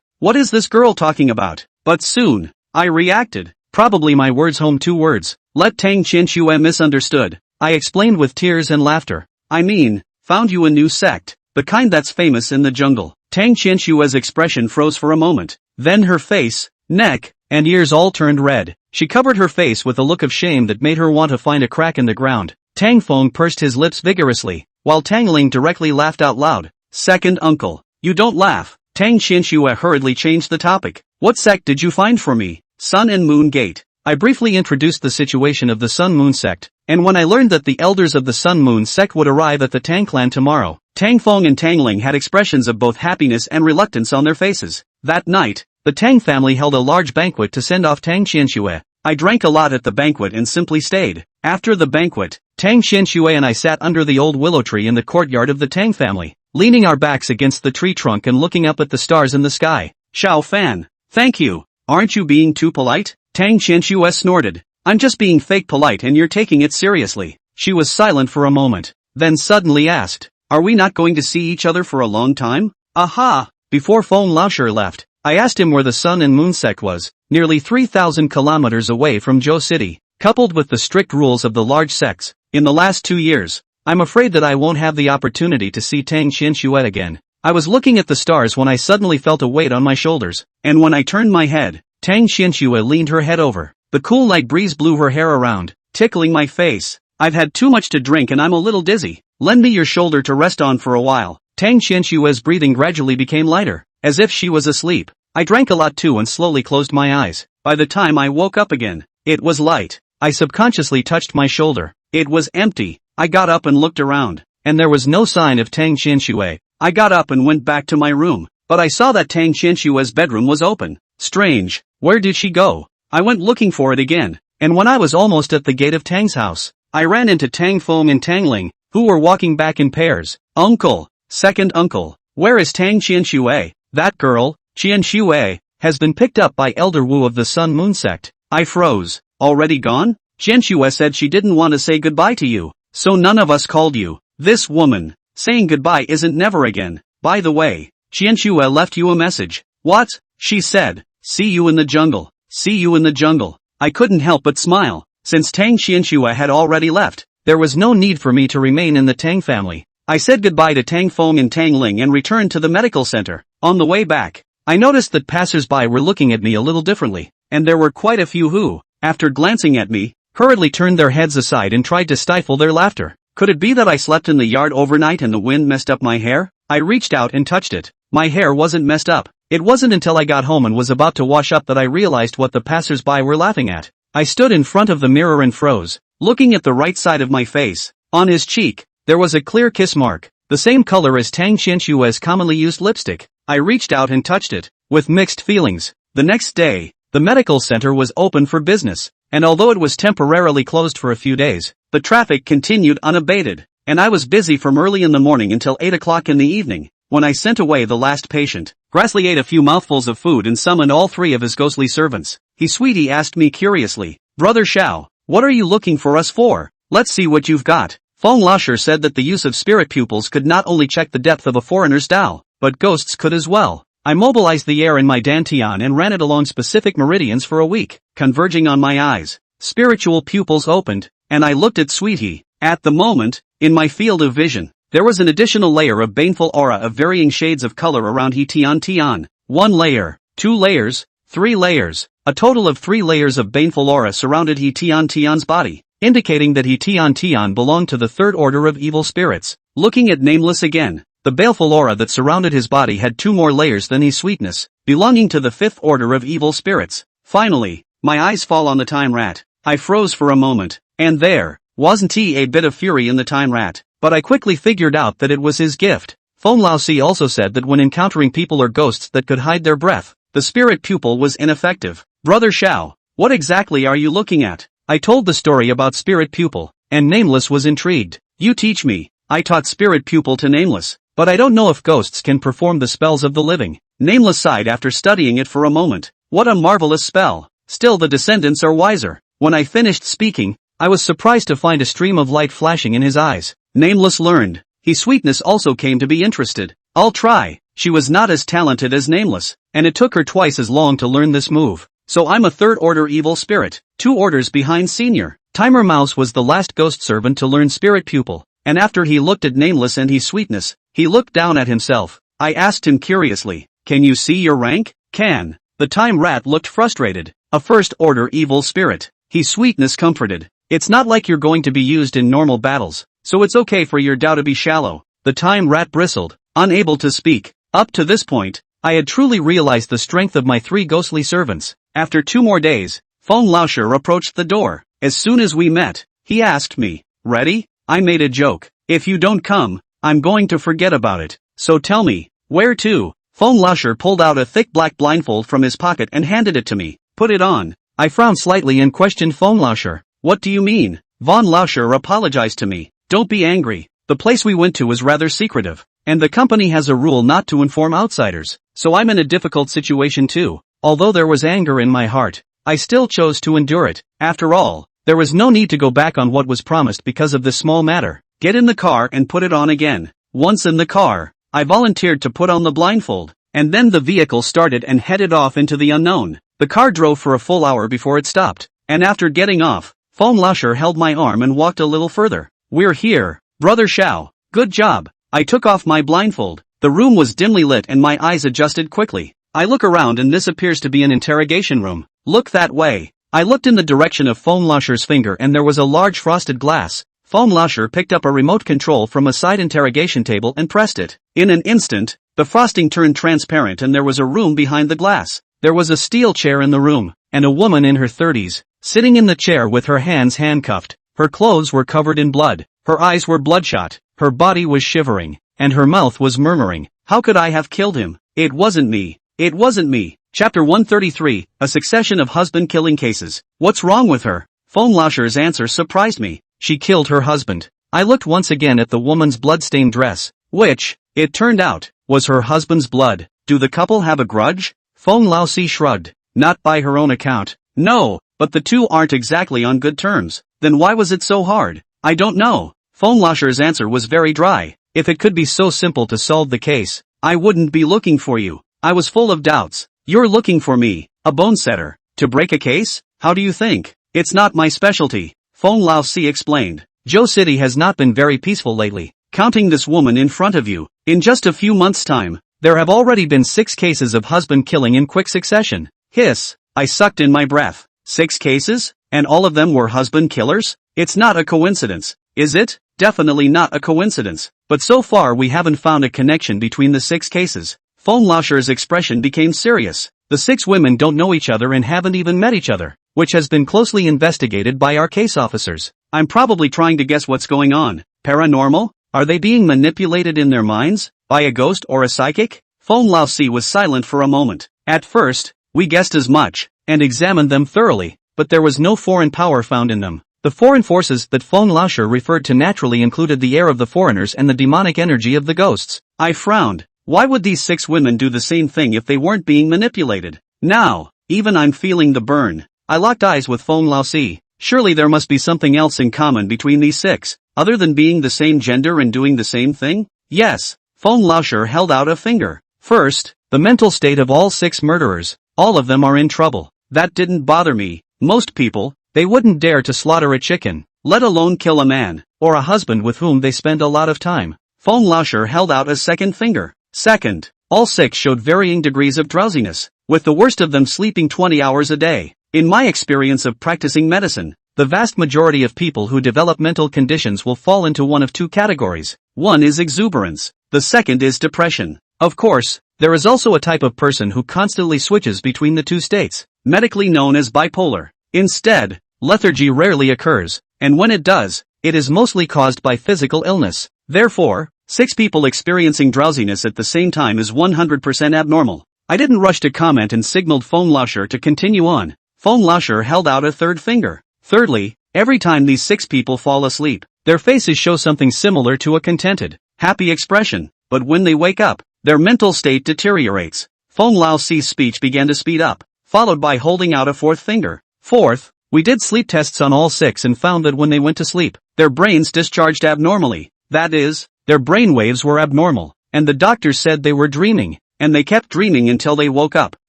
What is this girl talking about? But soon, I reacted. Probably my words home 2 words. Let Tang Qianxue misunderstood. I explained with tears and laughter. I mean, found you a new sect. The kind that's famous in the jungle. Tang Qianshue's expression froze for a moment. Then her face, neck, and ears all turned red. She covered her face with a look of shame that made her want to find a crack in the ground. Tang Feng pursed his lips vigorously, while Tang Ling directly laughed out loud. Second uncle, you don't laugh. Tang Qianxue hurriedly changed the topic. What sect did you find for me? Sun and Moon Gate. I briefly introduced the situation of the Sun Moon sect, and when I learned that the elders of the Sun Moon sect would arrive at the Tang clan tomorrow, Tang Feng and Tang Ling had expressions of both happiness and reluctance on their faces. That night, the Tang family held a large banquet to send off Tang Qianxue. I drank a lot at the banquet and simply stayed. After the banquet, Tang Qianxue and I sat under the old willow tree in the courtyard of the Tang family, leaning our backs against the tree trunk and looking up at the stars in the sky. Xiao Fan, thank you. Aren't you being too polite? Tang Qianxue snorted. I'm just being fake polite and you're taking it seriously. She was silent for a moment, then suddenly asked, are we not going to see each other for a long time? Aha! Before Feng Laosher left, I asked him where the Sun and Moon sect was, nearly 3,000 kilometers away from Zhou City. Coupled with the strict rules of the large sects, in the last 2 years, I'm afraid that I won't have the opportunity to see Tang Qianxue again. I was looking at the stars when I suddenly felt a weight on my shoulders, and when I turned my head, Tang Qianxue leaned her head over. The cool night breeze blew her hair around, tickling my face. I've had too much to drink and I'm a little dizzy. Lend me your shoulder to rest on for a while. Tang Qianshue's breathing gradually became lighter, as if she was asleep. I drank a lot too and slowly closed my eyes. By the time I woke up again, it was light. I subconsciously touched my shoulder. It was empty. I got up and looked around, and there was no sign of Tang Qianxue. I got up and went back to my room, but I saw that Tang Qianshue's bedroom was open. Strange. Where did she go? I went looking for it again, and when I was almost at the gate of Tang's house, I ran into Tang Feng and Tang Ling, who were walking back in pairs. Uncle, second uncle, where is Tang Qianxue? That girl, Qianxue, has been picked up by Elder Wu of the Sun Moon sect. I froze. Already gone? Qianxue said she didn't want to say goodbye to you, so none of us called you. This woman, saying goodbye isn't never again. By the way, Qianxue left you a message. What? She said, see you in the jungle. See you in the jungle. I couldn't help but smile. Since Tang Qianxue had already left, there was no need for me to remain in the Tang family. I said goodbye to Tang Feng and Tang Ling and returned to the medical center. On the way back, I noticed that passers-by were looking at me a little differently, and there were quite a few who, after glancing at me, hurriedly turned their heads aside and tried to stifle their laughter. Could it be that I slept in the yard overnight and the wind messed up my hair? I reached out and touched it. My hair wasn't messed up. It wasn't until I got home and was about to wash up that I realized what the passers-by were laughing at. I stood in front of the mirror and froze, looking at the right side of my face. On his cheek, there was a clear kiss mark, the same color as Tang Qianshue's commonly used lipstick. I reached out and touched it, with mixed feelings. The next day, the medical center was open for business, and although it was temporarily closed for a few days, the traffic continued unabated, and I was busy from early in the morning until 8 o'clock in the evening. when I sent away the last patient, Grassley ate a few mouthfuls of food and summoned all 3 of his ghostly servants. He asked me curiously, "Brother Xiao, what are you looking for us for? Let's see what you've got." Feng Laosher said that the use of spirit pupils could not only check the depth of a foreigner's Dao, but ghosts could as well. I mobilized the air in my dantian and ran it along specific meridians for a week, converging on my eyes. Spiritual pupils opened, and I looked at Sweetie. At the moment, in my field of vision, there was an additional layer of baneful aura of varying shades of color around He Tian. 1 layer, 2 layers, 3 layers. A total of 3 layers of baneful aura surrounded He Tian's body, indicating that He Tian belonged to the 3rd order of evil spirits. Looking at Nameless again, the baleful aura that surrounded his body had 2 more layers than his sweetness, belonging to the 5th order of evil spirits. Finally, my eyes fall on the time rat. I froze for a moment, and there wasn't a bit of fury in the time rat, but I quickly figured out that it was his gift. Feng Laosi also said that when encountering people or ghosts that could hide their breath, the spirit pupil was ineffective. Brother Xiao, what exactly are you looking at? I told the story about spirit pupil, and Nameless was intrigued. You teach me. I taught spirit pupil to Nameless, but I don't know if ghosts can perform the spells of the living. Nameless sighed after studying it for a moment. What a marvelous spell. Still the descendants are wiser. When I finished speaking, I was surprised to find a stream of light flashing in his eyes. Nameless learned. His sweetness also came to be interested. I'll try. She was not as talented as Nameless, and it took her twice as long to learn this move. So I'm a 3rd order evil spirit, 2 orders behind Senior. Timer Mouse was the last ghost servant to learn spirit pupil, and after he looked at Nameless and his sweetness, he looked down at himself. I asked him curiously, "Can you see your rank?" "Can." The time rat looked frustrated. A 1st order evil spirit. His sweetness comforted. "It's not like you're going to be used in normal battles, so it's okay for your Dao to be shallow." The time rat bristled, unable to speak. Up to this point, I had truly realized the strength of my 3 ghostly servants. After 2 more days, Feng Laosher approached the door. As soon as we met, he asked me, "Ready?" I made a joke. "If you don't come, I'm going to forget about it. So tell me, where to?" Feng Laosher pulled out a thick black blindfold from his pocket and handed it to me. "Put it on." I frowned slightly and questioned Feng Laosher. "What do you mean?" Von Laosher apologized to me. "Don't be angry. The place we went to was rather secretive, and the company has a rule not to inform outsiders, so I'm in a difficult situation too." Although there was anger in my heart, I still chose to endure it. After all, there was no need to go back on what was promised because of this small matter. "Get in the car and put it on again." Once in the car, I volunteered to put on the blindfold, and then the vehicle started and headed off into the unknown. The car drove for a full hour before it stopped, and after getting off, Feng Laosher held my arm and walked a little further. "We're here, Brother Xiao. Good job." I took off my blindfold. The room was dimly lit and my eyes adjusted quickly. I look around and this appears to be an interrogation room. "Look that way." I looked in the direction of Feng Laosher's finger and there was a large frosted glass. Feng Laosher picked up a remote control from a side interrogation table and pressed it. In an instant, the frosting turned transparent and there was a room behind the glass. There was a steel chair in the room, and a woman in her 30s, sitting in the chair with her hands handcuffed. Her clothes were covered in blood, her eyes were bloodshot, her body was shivering, and her mouth was murmuring, "How could I have killed him? It wasn't me. It wasn't me." Chapter 133, A Succession of Husband-Killing Cases. "What's wrong with her?" Feng Laosher's answer surprised me. "She killed her husband." I looked once again at the woman's blood-stained dress, which, it turned out, was her husband's blood. Do the couple have a grudge? Feng Laosi shrugged. Not by her own account. No, but the two aren't exactly on good terms. Then why was it so hard? I don't know. Feng Laosher's answer was very dry. If it could be so simple to solve the case, I wouldn't be looking for you. I was full of doubts. You're looking for me, a bone setter, to break a case? How do you think? It's not my specialty, Feng Laosi explained. Zhou City has not been very peaceful lately. Counting this woman in front of you, in just a few months' time, there have already been 6 cases of husband killing in quick succession. Hiss, I sucked in my breath. 6 cases? And all of them were husband killers? It's not a coincidence, is it? Definitely not a coincidence. But so far we haven't found a connection between the 6 cases. Feng Laosher's expression became serious. The 6 women don't know each other and haven't even met each other, which has been closely investigated by our case officers. I'm probably trying to guess what's going on. Paranormal? Are they being manipulated in their minds? By a ghost or a psychic? Feng Laosi was silent for a moment. At first, we guessed as much, and examined them thoroughly, but there was no foreign power found in them. The foreign forces that Feng Laosher referred to naturally included the air of the foreigners and the demonic energy of the ghosts. I frowned. Why would these 6 women do the same thing if they weren't being manipulated? Now, even I'm feeling the burn. I locked eyes with Feng Laosi. Surely there must be something else in common between these 6, other than being the same gender and doing the same thing? Yes. Feng Laoshi held out a finger. First, the mental state of all 6 murderers. All of them are in trouble. That didn't bother me. Most people, they wouldn't dare to slaughter a chicken, let alone kill a man, or a husband with whom they spend a lot of time. Feng Laoshi held out a second finger. Second, all 6 showed varying degrees of drowsiness, with the worst of them sleeping 20 hours a day. In my experience of practicing medicine, the vast majority of people who develop mental conditions will fall into one of 2 categories. One is exuberance. The second is depression. Of course, there is also a type of person who constantly switches between the 2 states, medically known as bipolar. Instead, lethargy rarely occurs, and when it does, it is mostly caused by physical illness. Therefore, 6 people experiencing drowsiness at the same time is 100% abnormal. I didn't rush to comment and signaled Feng Laoshi to continue on. Feng Laoshi held out a third finger. Thirdly, every time these 6 people fall asleep, their faces show something similar to a contented, happy expression, but when they wake up, their mental state deteriorates. Feng Laoxi's speech began to speed up, followed by holding out a fourth finger. Fourth, we did sleep tests on all 6 and found that when they went to sleep, their brains discharged abnormally. That is, their brain waves were abnormal, and the doctors said they were dreaming, and they kept dreaming until they woke up.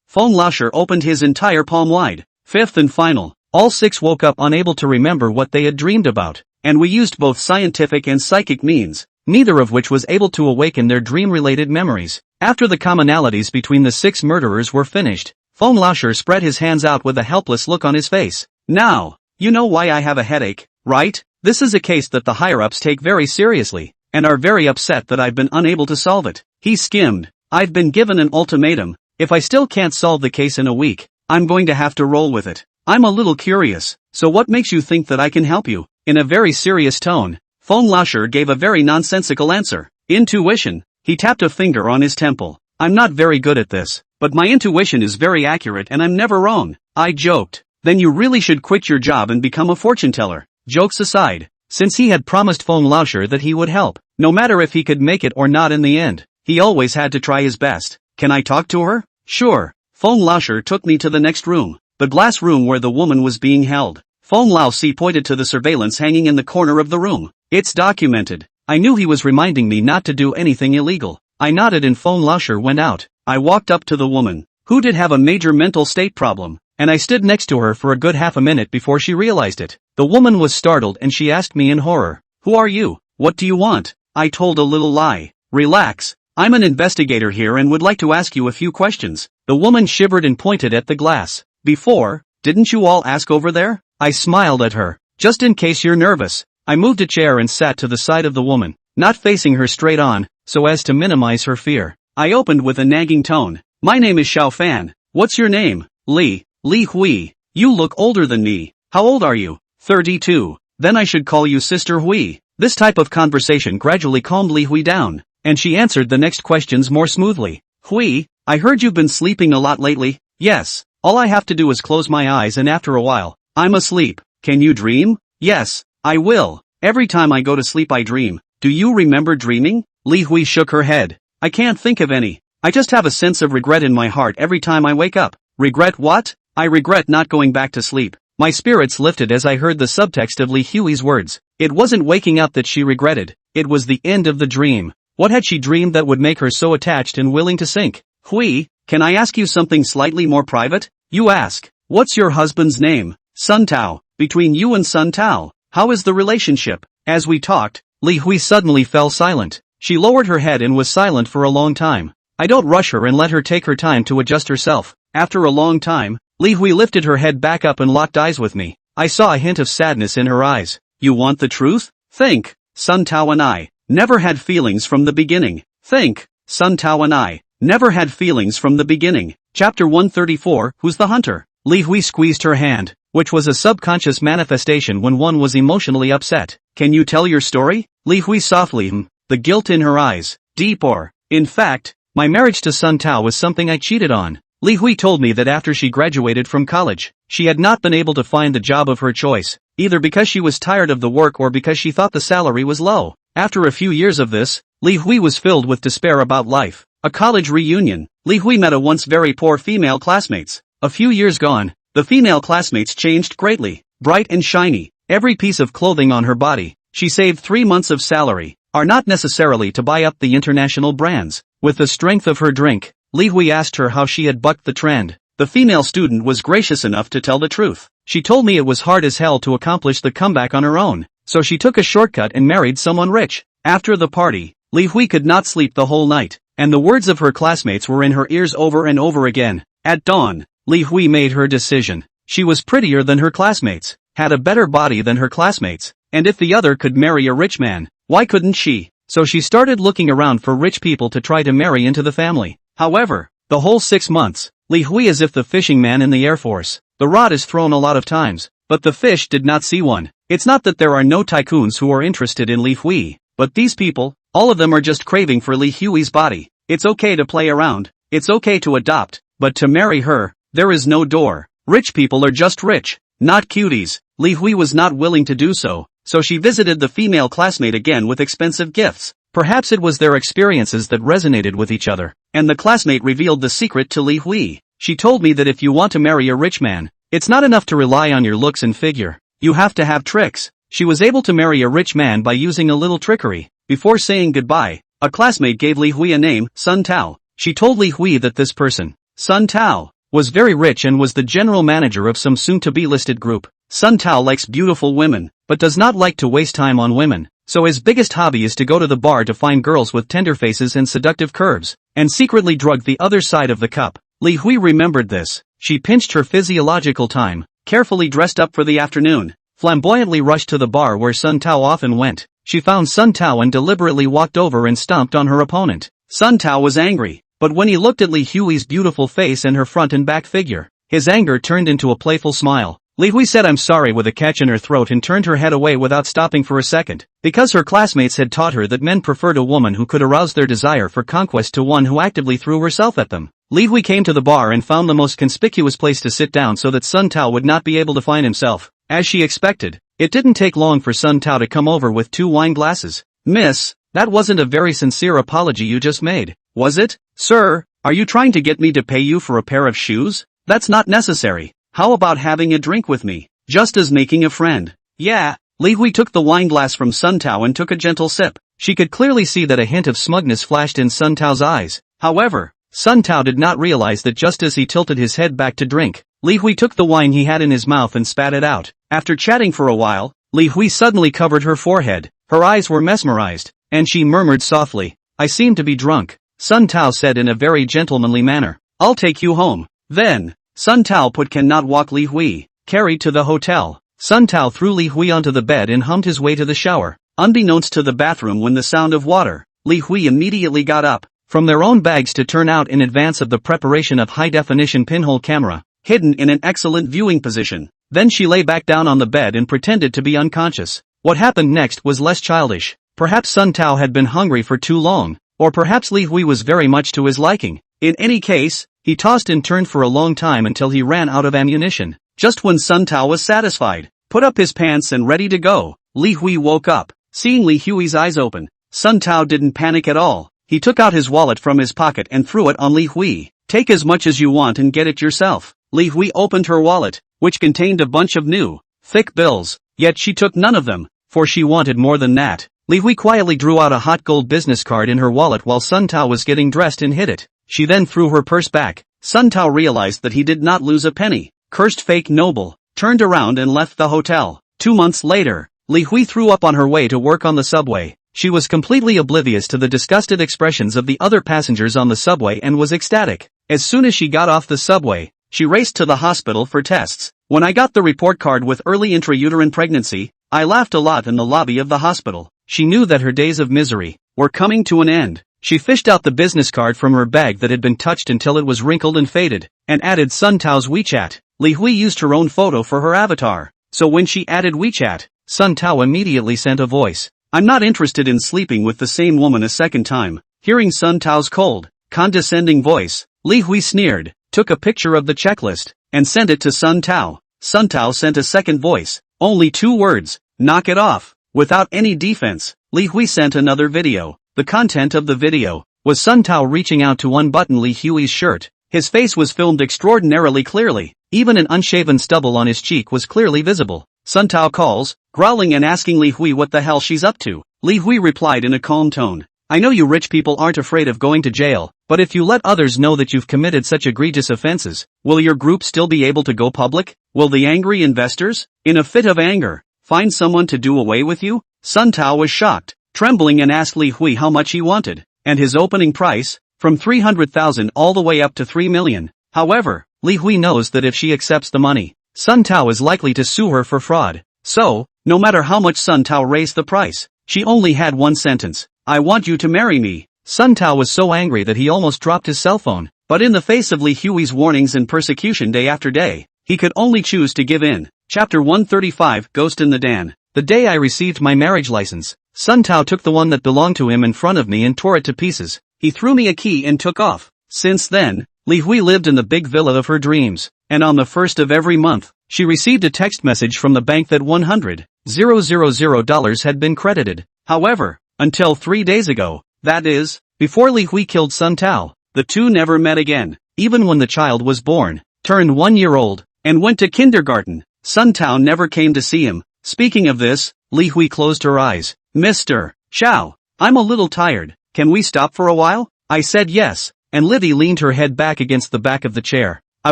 Feng Laoshi opened his entire palm wide. Fifth and final, all 6 woke up unable to remember what they had dreamed about, and we used both scientific and psychic means, neither of which was able to awaken their dream-related memories. After the commonalities between the 6 murderers were finished, Feng Laoshi spread his hands out with a helpless look on his face. Now, you know why I have a headache, right? This is a case that the higher-ups take very seriously, and are very upset that I've been unable to solve it. He skimmed. I've been given an ultimatum. If I still can't solve the case in a week, I'm going to have to roll with it. I'm a little curious, so what makes you think that I can help you? In a very serious tone, Feng Laoshi gave a very nonsensical answer. Intuition. He tapped a finger on his temple. I'm not very good at this, but my intuition is very accurate and I'm never wrong. I joked. Then you really should quit your job and become a fortune teller. Jokes aside, since he had promised Feng Laoshi that he would help, no matter if he could make it or not in the end, he always had to try his best. Can I talk to her? Sure. Feng Laoshi took me to the next room, the glass room where the woman was being held. Feng Laoshi pointed to the surveillance hanging in the corner of the room. It's documented. I knew he was reminding me not to do anything illegal. I nodded and Feng Laoshi went out. I walked up to the woman, who did have a major mental state problem, and I stood next to her for a good half a minute before she realized it. The woman was startled and she asked me in horror, "Who are you? What do you want?" I told a little lie. "Relax. I'm an investigator here and would like to ask you a few questions." The woman shivered and pointed at the glass. "Before, didn't you all ask over there?" I smiled at her. "Just in case you're nervous." I moved a chair and sat to the side of the woman, not facing her straight on, so as to minimize her fear. I opened with a nagging tone. "My name is Xiao Fan. What's your name?" Li Hui. "You look older than me. How old are you?" 32. "Then I should call you Sister Hui." This type of conversation gradually calmed Li Hui down, and she answered the next questions more smoothly. "Hui, I heard you've been sleeping a lot lately." "Yes. All I have to do is close my eyes and after a while, I'm asleep." "Can you dream?" "Yes, I will. Every time I go to sleep I dream." "Do you remember dreaming?" Li Hui shook her head. "I can't think of any. I just have a sense of regret in my heart every time I wake up." "Regret what?" "I regret not going back to sleep." My spirits lifted as I heard the subtext of Li Hui's words. It wasn't waking up that she regretted, it was the end of the dream. What had she dreamed that would make her so attached and willing to sink? "Hui, can I ask you something slightly more private?" "You ask." "What's your husband's name?" "Sun Tao." "Between you and Sun Tao, how is the relationship?" As we talked, Li Hui suddenly fell silent. She lowered her head and was silent for a long time. I don't rush her and let her take her time to adjust herself. After a long time, Li Hui lifted her head back up and locked eyes with me. I saw a hint of sadness in her eyes. "You want the truth?" "Think. Sun Tao and I never had feelings from the beginning." "Think. Sun Tao and I never had feelings from the beginning." Chapter 134, Who's the Hunter? Li Hui squeezed her hand, which was a subconscious manifestation when one was emotionally upset. "Can you tell your story?" Li Hui softly the guilt in her eyes, deep or, in fact, my marriage to Sun Tao was something I cheated on. Li Hui told me that after she graduated from college, she had not been able to find the job of her choice, either because she was tired of the work or because she thought the salary was low. After a few years of this, Li Hui was filled with despair about life. A college reunion. Li Hui met a once very poor female classmates. A few years gone, the female classmates changed greatly, bright and shiny, every piece of clothing on her body. She saved 3 months of salary, are not necessarily to buy up the international brands. With the strength of her drink, Li Hui asked her how she had bucked the trend. The female student was gracious enough to tell the truth. She told me it was hard as hell to accomplish the comeback on her own, so she took a shortcut and married someone rich. After the party, Li Hui could not sleep the whole night, and the words of her classmates were in her ears over and over again. At dawn, Li Hui made her decision. She was prettier than her classmates, had a better body than her classmates, and if the other could marry a rich man, why couldn't she? So she started looking around for rich people to try to marry into the family. However, the whole 6 months, Li Hui is if the fishing man in the Air Force. The rod is thrown a lot of times, but the fish did not see one. It's not that there are no tycoons who are interested in Li Hui, but these people, all of them are just craving for Li Hui's body. It's okay to play around, it's okay to adopt, but to marry her, there is no door. Rich people are just rich, not cuties. Li Hui was not willing to do so, so she visited the female classmate again with expensive gifts. Perhaps it was their experiences that resonated with each other, and the classmate revealed the secret to Li Hui. She told me that if you want to marry a rich man, it's not enough to rely on your looks and figure. You have to have tricks. She was able to marry a rich man by using a little trickery. Before saying goodbye, a classmate gave Li Hui a name, Sun Tao. She told Li Hui that this person, Sun Tao, was very rich and was the general manager of some soon-to-be listed group. Sun Tao likes beautiful women, but does not like to waste time on women. So his biggest hobby is to go to the bar to find girls with tender faces and seductive curves, and secretly drug the other side of the cup. Li Hui remembered this. She pinched her physiological time, carefully dressed up for the afternoon, flamboyantly rushed to the bar where Sun Tao often went. She found Sun Tao and deliberately walked over and stomped on her opponent. Sun Tao was angry, but when he looked at Li Hui's beautiful face and her front and back figure, his anger turned into a playful smile. Li Hui said I'm sorry with a catch in her throat and turned her head away without stopping for a second, because her classmates had taught her that men preferred a woman who could arouse their desire for conquest to one who actively threw herself at them. Li Hui came to the bar and found the most conspicuous place to sit down so that Sun Tao would not be able to find himself. As she expected, it didn't take long for Sun Tao to come over with 2 wine glasses. Miss, that wasn't a very sincere apology you just made, was it? Sir, are you trying to get me to pay you for a pair of shoes? That's not necessary. How about having a drink with me, just as making a friend? Yeah. Li Hui took the wine glass from Sun Tao and took a gentle sip. She could clearly see that a hint of smugness flashed in Sun Tao's eyes. However, Sun Tao did not realize that just as he tilted his head back to drink, Li Hui took the wine he had in his mouth and spat it out. After chatting for a while, Li Hui suddenly covered her forehead. Her eyes were mesmerized, and she murmured softly, I seem to be drunk. Sun Tao said in a very gentlemanly manner, I'll take you home. Then, Sun Tao put cannot walk Li Hui, carried to the hotel. Sun Tao threw Li Hui onto the bed and hummed his way to the shower. Unbeknownst to the bathroom when the sound of water, Li Hui immediately got up from their own bags to turn out in advance of the preparation of high-definition pinhole camera, hidden in an excellent viewing position. Then she lay back down on the bed and pretended to be unconscious. What happened next was less childish. Perhaps Sun Tao had been hungry for too long, or perhaps Li Hui was very much to his liking. In any case, he tossed and turned for a long time until he ran out of ammunition. Just when Sun Tao was satisfied, put up his pants and ready to go, Li Hui woke up, seeing Li Hui's eyes open. Sun Tao didn't panic at all. He took out his wallet from his pocket and threw it on Li Hui. Take as much as you want and get it yourself. Li Hui opened her wallet, which contained a bunch of new, thick bills, yet she took none of them, for she wanted more than that. Li Hui quietly drew out a hot gold business card in her wallet while Sun Tao was getting dressed and hid it. She then threw her purse back. Sun Tao realized that he did not lose a penny. Cursed fake noble, turned around and left the hotel. 2 months later, Li Hui threw up on her way to work on the subway. She was completely oblivious to the disgusted expressions of the other passengers on the subway and was ecstatic. As soon as she got off the subway, she raced to the hospital for tests. When I got the report card with early intrauterine pregnancy, I laughed a lot in the lobby of the hospital. She knew that her days of misery were coming to an end. She fished out the business card from her bag that had been touched until it was wrinkled and faded, and added Sun Tao's WeChat. Li Hui used her own photo for her avatar, so when she added WeChat, Sun Tao immediately sent a voice. I'm not interested in sleeping with the same woman a second time. Hearing Sun Tao's cold, condescending voice, Li Hui sneered, took a picture of the checklist, and sent it to Sun Tao. Sun Tao sent a second voice, only 2 words, knock it off. Without any defense, Li Hui sent another video. The content of the video was Sun Tao reaching out to unbutton Li Hui's shirt. His face was filmed extraordinarily clearly, even an unshaven stubble on his cheek was clearly visible. Sun Tao calls, growling and asking Li Hui what the hell she's up to. Li Hui replied in a calm tone. I know you rich people aren't afraid of going to jail, but if you let others know that you've committed such egregious offenses, will your group still be able to go public? Will the angry investors, in a fit of anger, find someone to do away with you? Sun Tao was shocked, trembling and asked Li Hui how much he wanted, and his opening price, from 300,000 all the way up to 3 million. However, Li Hui knows that if she accepts the money, Sun Tao is likely to sue her for fraud. So, no matter how much Sun Tao raised the price, she only had one sentence. I want you to marry me. Sun Tao was so angry that he almost dropped his cell phone, but in the face of Li Hui's warnings and persecution day after day, he could only choose to give in. Chapter 135, Ghost in the Dan. The day I received my marriage license, Sun Tao took the one that belonged to him in front of me and tore it to pieces. He threw me a key and took off. Since then, Li Hui lived in the big villa of her dreams, and on the first of every month, she received a text message from the bank that $100,000 had been credited. However, until 3 days ago, that is, before Li Hui killed Sun Tao, the two never met again. Even when the child was born, turned 1 year old, and went to kindergarten, Sun Tao never came to see him. Speaking of this, Li Hui closed her eyes. Mr. Xiao, I'm a little tired. Can we stop for a while? I said yes, and Liddy leaned her head back against the back of the chair. I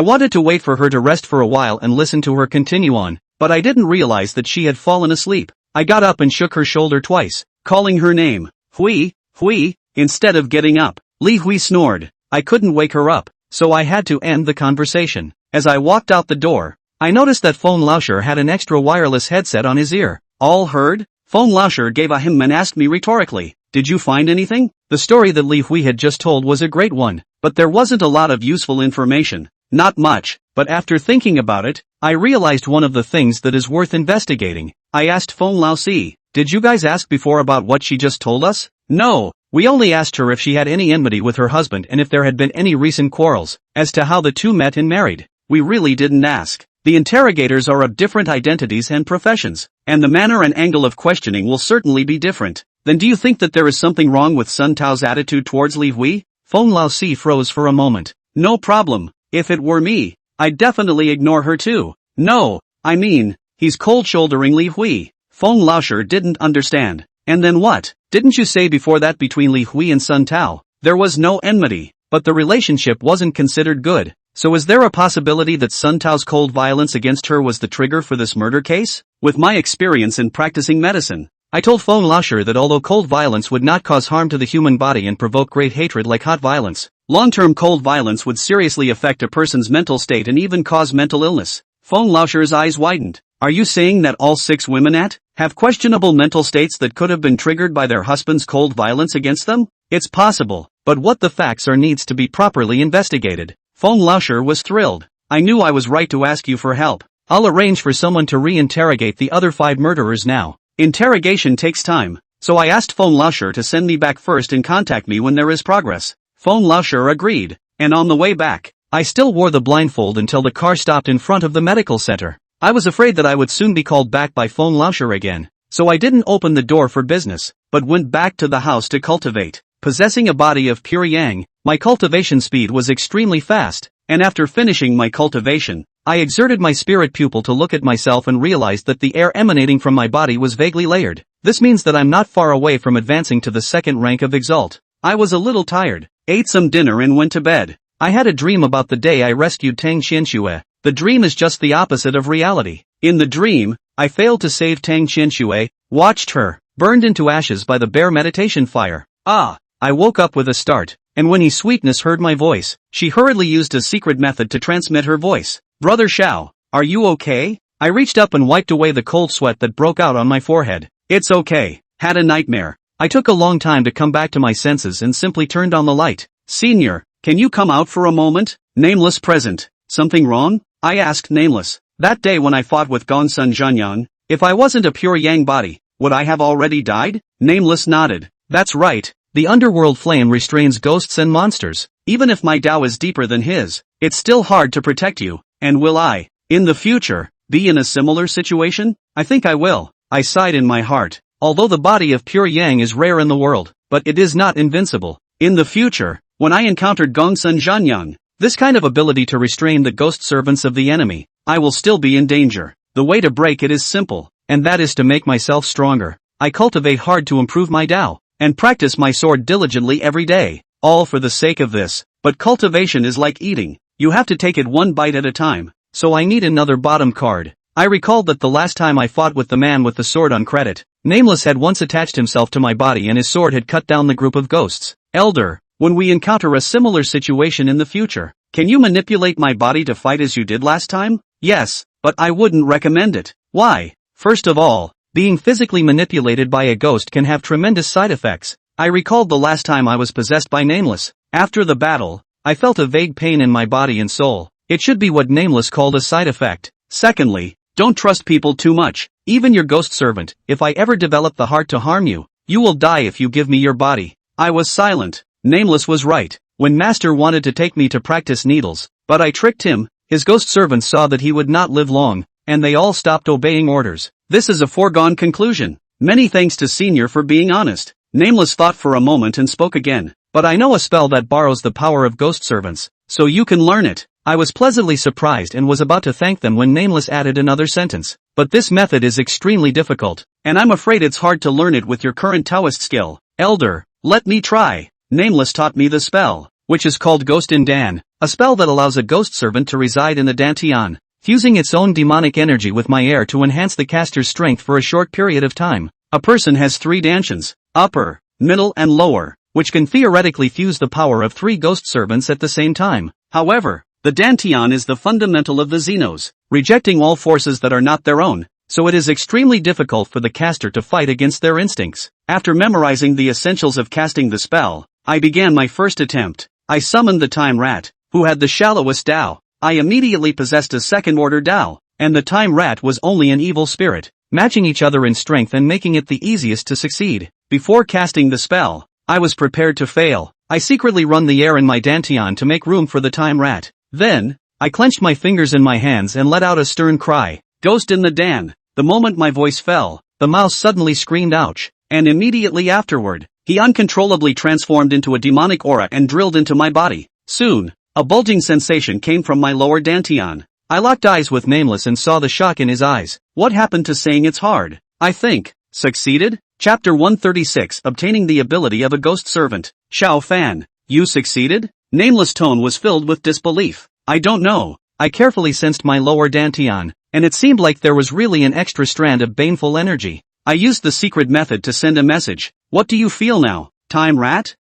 wanted to wait for her to rest for a while and listen to her continue on, but I didn't realize that she had fallen asleep. I got up and shook her shoulder twice, calling her name. Hui, Hui, instead of getting up. Li Hui snored. I couldn't wake her up, so I had to end the conversation. As I walked out the door, I noticed that Feng Laosher had an extra wireless headset on his ear. All heard? Feng Laosher gave a him and asked me rhetorically, did you find anything? The story that Li Hui had just told was a great one, but there wasn't a lot of useful information. Not much, but after thinking about it, I realized one of the things that is worth investigating. I asked Feng Laosi, did you guys ask before about what she just told us? No, we only asked her if she had any enmity with her husband and if there had been any recent quarrels. As to how the two met and married, we really didn't ask. The interrogators are of different identities and professions, and the manner and angle of questioning will certainly be different. Then do you think that there is something wrong with Sun Tao's attitude towards Li Hui? Feng Laosi froze for a moment. No problem. If it were me, I'd definitely ignore her too. No, I mean, he's cold-shouldering Li Hui. Feng Laosher didn't understand. And then what? Didn't you say before that between Li Hui and Sun Tao, there was no enmity, but the relationship wasn't considered good? So is there a possibility that Sun Tao's cold violence against her was the trigger for this murder case? With my experience in practicing medicine, I told Feng Laosher that although cold violence would not cause harm to the human body and provoke great hatred like hot violence, long-term cold violence would seriously affect a person's mental state and even cause mental illness. Feng Laosher's eyes widened. Are you saying that all 6 women have questionable mental states that could have been triggered by their husband's cold violence against them? It's possible, but what the facts are needs to be properly investigated. Feng Laosher was thrilled. I knew I was right to ask you for help. I'll arrange for someone to re-interrogate the other 5 murderers now. Interrogation takes time, so I asked Feng Laosher to send me back first and contact me when there is progress. Feng Laosher agreed, and on the way back, I still wore the blindfold until the car stopped in front of the medical center. I was afraid that I would soon be called back by Feng Laosher again, so I didn't open the door for business, but went back to the house to cultivate. Possessing a body of pure yang, my cultivation speed was extremely fast, and after finishing my cultivation, I exerted my spirit pupil to look at myself and realized that the air emanating from my body was vaguely layered. This means that I'm not far away from advancing to the 2nd rank of Exalt. I was a little tired, ate some dinner and went to bed. I had a dream about the day I rescued Tang Qianxue. The dream is just the opposite of reality. In the dream, I failed to save Tang Qianxue, watched her, burned into ashes by the bear meditation fire. I woke up with a start, and when Sweetness heard my voice, she hurriedly used a secret method to transmit her voice. Brother Xiao, are you okay? I reached up and wiped away the cold sweat that broke out on my forehead. It's okay. Had a nightmare. I took a long time to come back to my senses and simply turned on the light. Senior, can you come out for a moment? Nameless present. Something wrong? I asked Nameless. That day when I fought with Gongsun Zhanyang, if I wasn't a pure yang body, would I have already died? Nameless nodded. That's right. The underworld flame restrains ghosts and monsters. Even if my Tao is deeper than his, it's still hard to protect you. And will I, in the future, be in a similar situation? I think I will. I sighed in my heart. Although the body of pure yang is rare in the world, but it is not invincible. In the future, when I encountered Gongsun Zhanyang, this kind of ability to restrain the ghost servants of the enemy, I will still be in danger. The way to break it is simple, and that is to make myself stronger. I cultivate hard to improve my Tao, and practice my sword diligently every day, all for the sake of this. But cultivation is like eating, you have to take it one bite at a time, so I need another bottom card. I recalled that the last time I fought with the man with the sword on credit, Nameless had once attached himself to my body and his sword had cut down the group of ghosts. Elder, when we encounter a similar situation in the future, can you manipulate my body to fight as you did last time? Yes, but I wouldn't recommend it. Why? First of all, being physically manipulated by a ghost can have tremendous side effects. I recalled the last time I was possessed by Nameless. After the battle, I felt a vague pain in my body and soul. It should be what Nameless called a side effect. Secondly, don't trust people too much, even your ghost servant. If I ever develop the heart to harm you, you will die if you give me your body. I was silent. Nameless was right. When Master wanted to take me to practice needles, but I tricked him, his ghost servants saw that he would not live long, and they all stopped obeying orders. This is a foregone conclusion. Many thanks to Senior for being honest. Nameless thought for a moment and spoke again. But I know a spell that borrows the power of ghost servants, so you can learn it. I was pleasantly surprised and was about to thank them when Nameless added another sentence. But this method is extremely difficult, and I'm afraid it's hard to learn it with your current Taoist skill. Elder, let me try. Nameless taught me the spell, which is called Ghost in Dan, a spell that allows a ghost servant to reside in the Dantian, fusing its own demonic energy with my air to enhance the caster's strength for a short period of time. A person has 3 Dantians, upper, middle and lower, which can theoretically fuse the power of 3 ghost servants at the same time. However, the Dantian is the fundamental of the Xenos, rejecting all forces that are not their own, so it is extremely difficult for the caster to fight against their instincts. After memorizing the essentials of casting the spell, I began my first attempt. I summoned the Time Rat, who had the shallowest Tao. I immediately possessed a second-order Tao, and the Time Rat was only an evil spirit, matching each other in strength and making it the easiest to succeed. Before casting the spell, I was prepared to fail. I secretly run the air in my Dantian to make room for the Time Rat. Then, I clenched my fingers in my hands and let out a stern cry. Ghost in the Dan. The moment my voice fell, the mouse suddenly screamed ouch, and immediately afterward, he uncontrollably transformed into a demonic aura and drilled into my body. Soon, a bulging sensation came from my lower Dantian. I locked eyes with Nameless and saw the shock in his eyes. What happened to saying it's hard? I think. Succeeded? Chapter 136 Obtaining the Ability of a Ghost Servant. Xiao Fan. You succeeded? Nameless' tone was filled with disbelief. I don't know. I carefully sensed my lower Dantian, and it seemed like there was really an extra strand of baneful energy. I used the secret method to send a message. What do you feel now, Time Rat?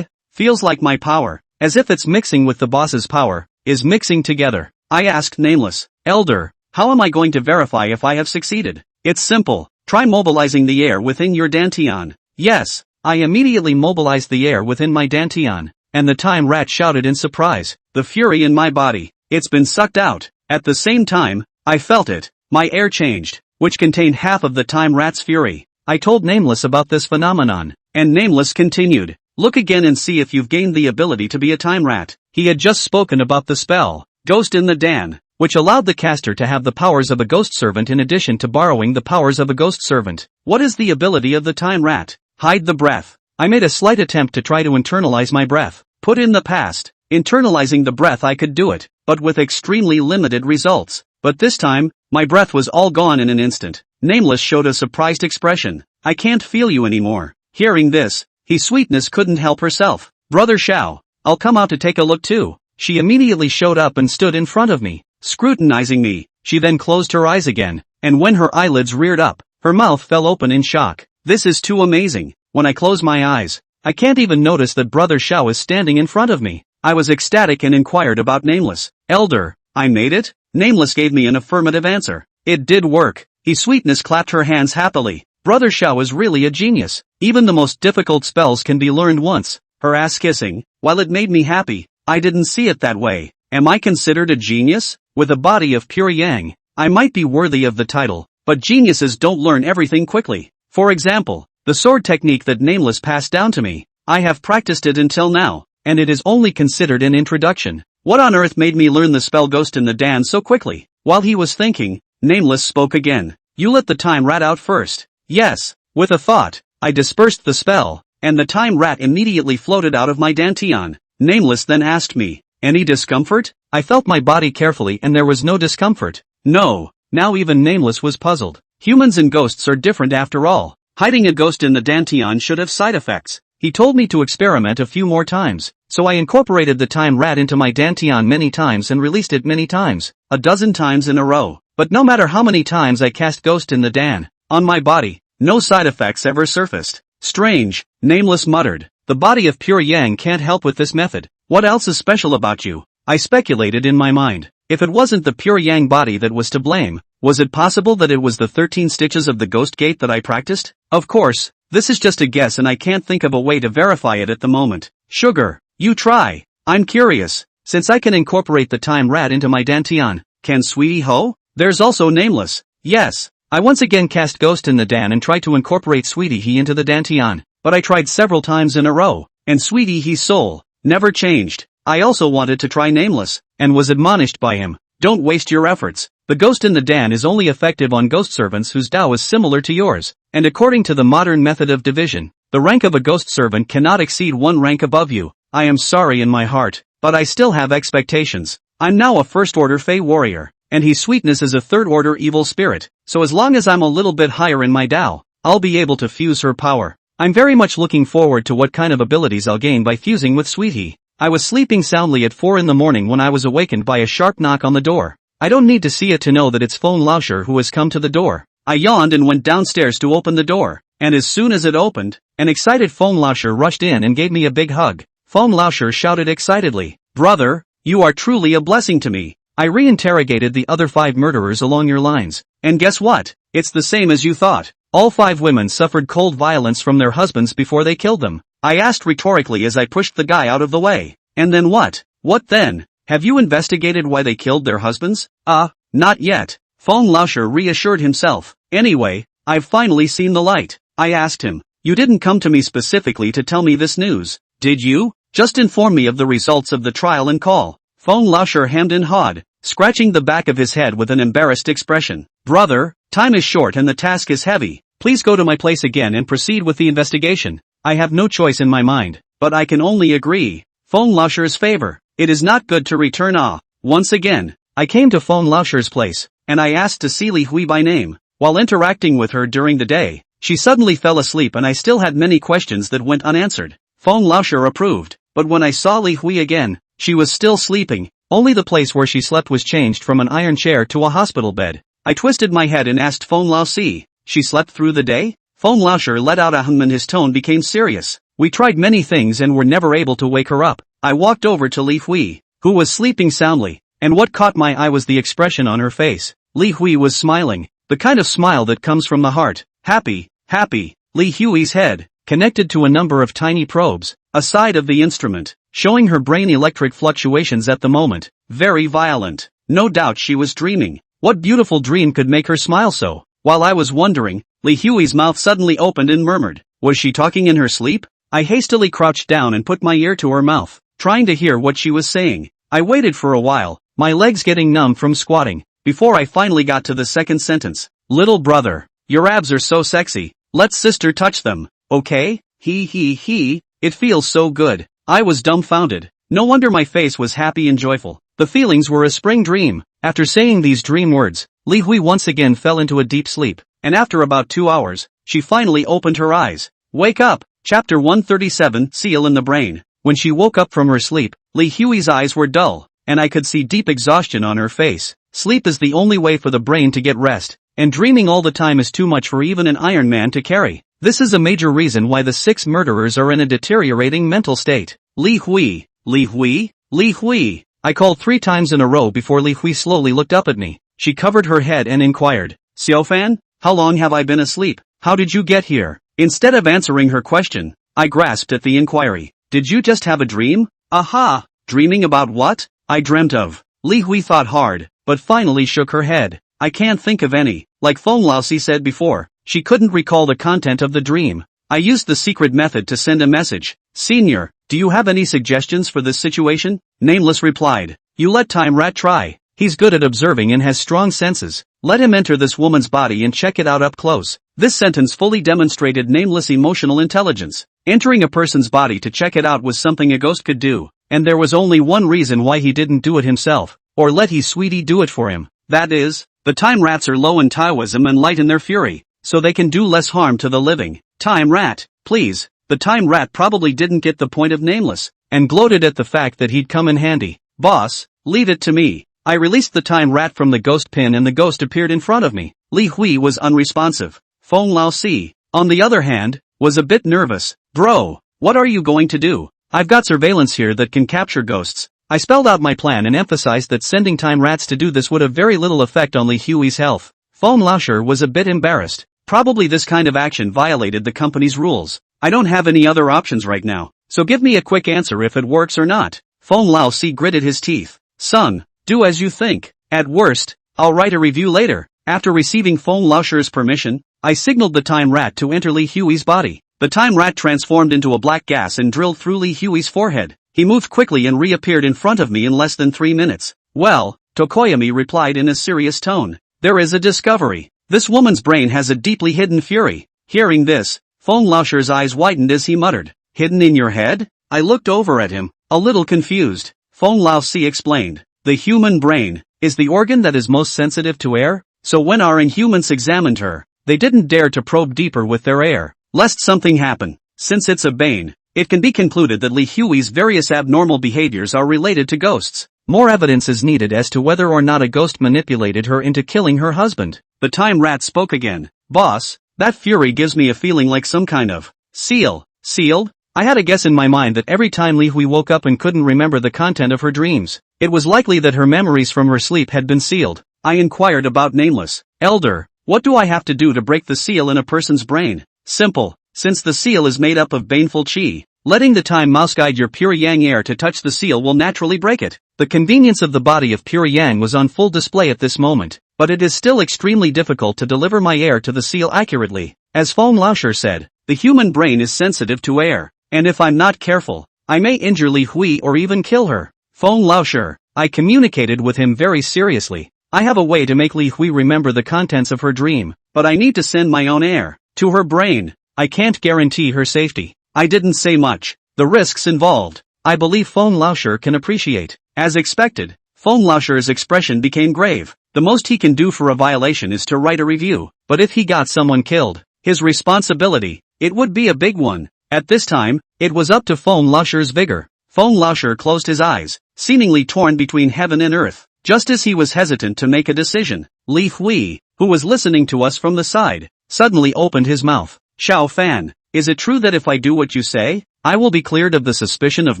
Feels like my power, as if it's mixing with the boss's power, is mixing together. I asked Nameless. Elder, how am I going to verify if I have succeeded? It's simple. Try mobilizing the air within your Dantian. Yes, I immediately mobilized the air within my Dantian, and the Time Rat shouted in surprise. The fury in my body, it's been sucked out. At the same time, I felt it. My air changed, which contained half of the Time Rat's fury. I told Nameless about this phenomenon, and Nameless continued. Look again and see if you've gained the ability to be a Time Rat. He had just spoken about the spell, Ghost in the Dan, which allowed the caster to have the powers of a ghost servant in addition to borrowing the powers of a ghost servant. What is the ability of the Time Rat? Hide the breath. I made a slight attempt to try to internalize my breath. Put in the past. Internalizing the breath I could do it, but with extremely limited results. But this time, my breath was all gone in an instant. Nameless showed a surprised expression. I can't feel you anymore. Hearing this, his sweetness couldn't help herself. Brother Xiao, I'll come out to take a look too. She immediately showed up and stood in front of me, scrutinizing me. She then closed her eyes again, and when her eyelids reared up, her mouth fell open in shock. This is too amazing. When I close my eyes, I can't even notice that Brother Xiao is standing in front of me. I was ecstatic and inquired about Nameless. Elder, I made it? Nameless gave me an affirmative answer. It did work. His sweetness clapped her hands happily. Brother Xiao is really a genius. Even the most difficult spells can be learned once. Her ass kissing, while it made me happy, I didn't see it that way. Am I considered a genius? With a body of pure yang, I might be worthy of the title, but geniuses don't learn everything quickly. For example, the sword technique that Nameless passed down to me, I have practiced it until now, and it is only considered an introduction. What on earth made me learn the spell Ghost in the Dan so quickly? While he was thinking, Nameless spoke again. You let the Time Rat out first. Yes. With a thought, I dispersed the spell. and the time rat immediately floated out of my dantian. Nameless then asked me, "Any discomfort?" I felt my body carefully and there was no discomfort. No. Now even Nameless was puzzled. Humans and ghosts are different after all. Hiding a ghost in the dantian should have side effects. He told me to experiment a few more times, so I incorporated the time rat into my dantian many times and released it many times, a dozen times in a row. But no matter how many times I cast ghost in the dan, on my body, no side effects ever surfaced. Strange, Nameless muttered. The body of pure yang can't help with this method. What else is special about you? I speculated in my mind. If it wasn't the pure yang body that was to blame, was it possible that it was the 13 stitches of the ghost gate that I practiced? Of course, this is just a guess and I can't think of a way to verify it at the moment. Sugar, you try. I'm curious. Since I can incorporate the time rat into my dantian, can Sweetie Ho? There's also Nameless. Yes. I once again cast ghost in the dan and tried to incorporate Sweetie He into the dantian, but I tried several times in a row, and Sweetie He's soul never changed. I also wanted to try Nameless, and was admonished by him, "Don't waste your efforts. The ghost in the dan is only effective on ghost servants whose Tao is similar to yours, and according to the modern method of division, the rank of a ghost servant cannot exceed one rank above you. I am sorry in my heart, but I still have expectations. I'm now a first-order Fey warrior, and his sweetness is a third-order evil spirit, so as long as I'm a little bit higher in my Tao, I'll be able to fuse her power. I'm very much looking forward to what kind of abilities I'll gain by fusing with Sweetie." I was sleeping soundly at 4 in the morning when I was awakened by a sharp knock on the door. I don't need to see it to know that it's Feng Laosher who has come to the door. I yawned and went downstairs to open the door, and as soon as it opened, an excited Feng Laosher rushed in and gave me a big hug. Feng Laosher shouted excitedly, "Brother, you are truly a blessing to me." I reinterrogated the other 5 murderers along your lines, and guess what? It's the same as you thought. All 5 women suffered cold violence from their husbands before they killed them. I asked rhetorically as I pushed the guy out of the way. And then what? What then? Have you investigated why they killed their husbands? Not yet. Feng Laosher reassured himself. Anyway, I've finally seen the light. I asked him, "You didn't come to me specifically to tell me this news, did you? Just inform me of the results of the trial and call." Feng Laosher hemmed and hawed, scratching the back of his head with an embarrassed expression. "Brother, time is short and the task is heavy. Please go to my place again and proceed with the investigation. I have no choice in my mind, but I can only agree." Feng Laosher's favor. It is not good to return once again. I came to Feng Laosher's place, and I asked to see Li Hui by name. While interacting with her during the day, she suddenly fell asleep and I still had many questions that went unanswered. Feng Laosher approved, but when I saw Li Hui again, she was still sleeping. Only the place where she slept was changed from an iron chair to a hospital bed. I twisted my head and asked Feng Laosi, "She slept through the day?" Feng Laosher let out a hum and his tone became serious. "We tried many things and were never able to wake her up." I walked over to Li Hui, who was sleeping soundly, and what caught my eye was the expression on her face. Li Hui was smiling, the kind of smile that comes from the heart. Happy, happy. Li Hui's head, connected to a number of tiny probes, a side of the instrument, showing her brain electric fluctuations at the moment, very violent. No doubt she was dreaming. What beautiful dream could make her smile so? While I was wondering, Li Hui's mouth suddenly opened and murmured, "Was she talking in her sleep?" I hastily crouched down and put my ear to her mouth, trying to hear what she was saying. I waited for a while, my legs getting numb from squatting, before I finally got to the second sentence. "Little brother, your abs are so sexy, let sister touch them, okay? He, it feels so good." I was dumbfounded. No wonder my face was happy and joyful. The feelings were a spring dream. After saying these dream words, Li Hui once again fell into a deep sleep, and after about 2 hours, she finally opened her eyes. Wake up! Chapter 137, Seal in the Brain. When she woke up from her sleep, Li Hui's eyes were dull, and I could see deep exhaustion on her face. Sleep is the only way for the brain to get rest, and dreaming all the time is too much for even an Iron Man to carry. This is a major reason why the 6 murderers are in a deteriorating mental state. Li Hui, Li Hui, Li Hui. I called 3 times in a row before Li Hui slowly looked up at me. She covered her head and inquired, "Xiaofan, how long have I been asleep? How did you get here?" Instead of answering her question, I grasped at the inquiry. "Did you just have a dream?" "Aha! Dreaming about what?" "I dreamt of." Li Hui thought hard, but finally shook her head. "I can't think of any." Like Feng Laosi said before, she couldn't recall the content of the dream. I used the secret method to send a message. "Senior, do you have any suggestions for this situation?" Nameless replied, "You let Time Rat try. He's good at observing and has strong senses. Let him enter this woman's body and check it out up close. This sentence fully demonstrated Nameless' emotional intelligence. Entering a person's body to check it out was something a ghost could do, and there was only one reason why he didn't do it himself, or let his sweetie do it for him. That is, the time rats are low in Taoism and light in their fury, so they can do less harm to the living. Time rat, please. The time rat probably didn't get the point of Nameless, and gloated at the fact that he'd come in handy. Boss, leave it to me. I released the time rat from the ghost pin and the ghost appeared in front of me. Li Hui was unresponsive. Feng Laozi, on the other hand, was a bit nervous. Bro, what are you going to do? I've got surveillance here that can capture ghosts. I spelled out my plan and emphasized that sending time rats to do this would have very little effect on Li Hui's health. Feng Laoshi was a bit embarrassed. Probably this kind of action violated the company's rules. I don't have any other options right now, so give me a quick answer if it works or not. Feng Laozi gritted his teeth. Son, do as you think. At worst, I'll write a review later. After receiving Feng Laoshi's permission, I signaled the time rat to enter Li Hui's body. The time rat transformed into a black gas and drilled through Li Hui's forehead. He moved quickly and reappeared in front of me in less than 3 minutes. Well, Tokoyami replied in a serious tone. There is a discovery. This woman's brain has a deeply hidden fury. Hearing this, Feng Laoshi's eyes widened as he muttered. Hidden in your head? I looked over at him, a little confused. Feng Laoshi explained. The human brain is the organ that is most sensitive to air, so when our inhumans examined her, they didn't dare to probe deeper with their air, lest something happen. Since it's a bane, it can be concluded that Li Hui's various abnormal behaviors are related to ghosts. More evidence is needed as to whether or not a ghost manipulated her into killing her husband. The time rat spoke again. Boss, that fury gives me a feeling like some kind of seal. Sealed? I had a guess in my mind that every time Li Hui woke up and couldn't remember the content of her dreams, it was likely that her memories from her sleep had been sealed. I inquired about Nameless. Elder, what do I have to do to break the seal in a person's brain? Simple. Since the seal is made up of baneful qi, letting the time mouse guide your pure yang air to touch the seal will naturally break it. The convenience of the body of pure yang was on full display at this moment, but it is still extremely difficult to deliver my air to the seal accurately. As Feng Laoshi said, the human brain is sensitive to air, and if I'm not careful, I may injure Li Hui or even kill her. Feng Laoshi, I communicated with him very seriously. I have a way to make Li Hui remember the contents of her dream, but I need to send my own air to her brain. I can't guarantee her safety. I didn't say much. The risks involved, I believe Feng Laoshi can appreciate. As expected, Feng Laoshi's expression became grave. The most he can do for a violation is to write a review, but if he got someone killed, his responsibility, it would be a big one. At this time, it was up to Feng Laoshi's vigor. Feng Laoshi closed his eyes, seemingly torn between heaven and earth. Just as he was hesitant to make a decision, Li Hui, who was listening to us from the side, suddenly opened his mouth. Xiao Fan, is it true that if I do what you say, I will be cleared of the suspicion of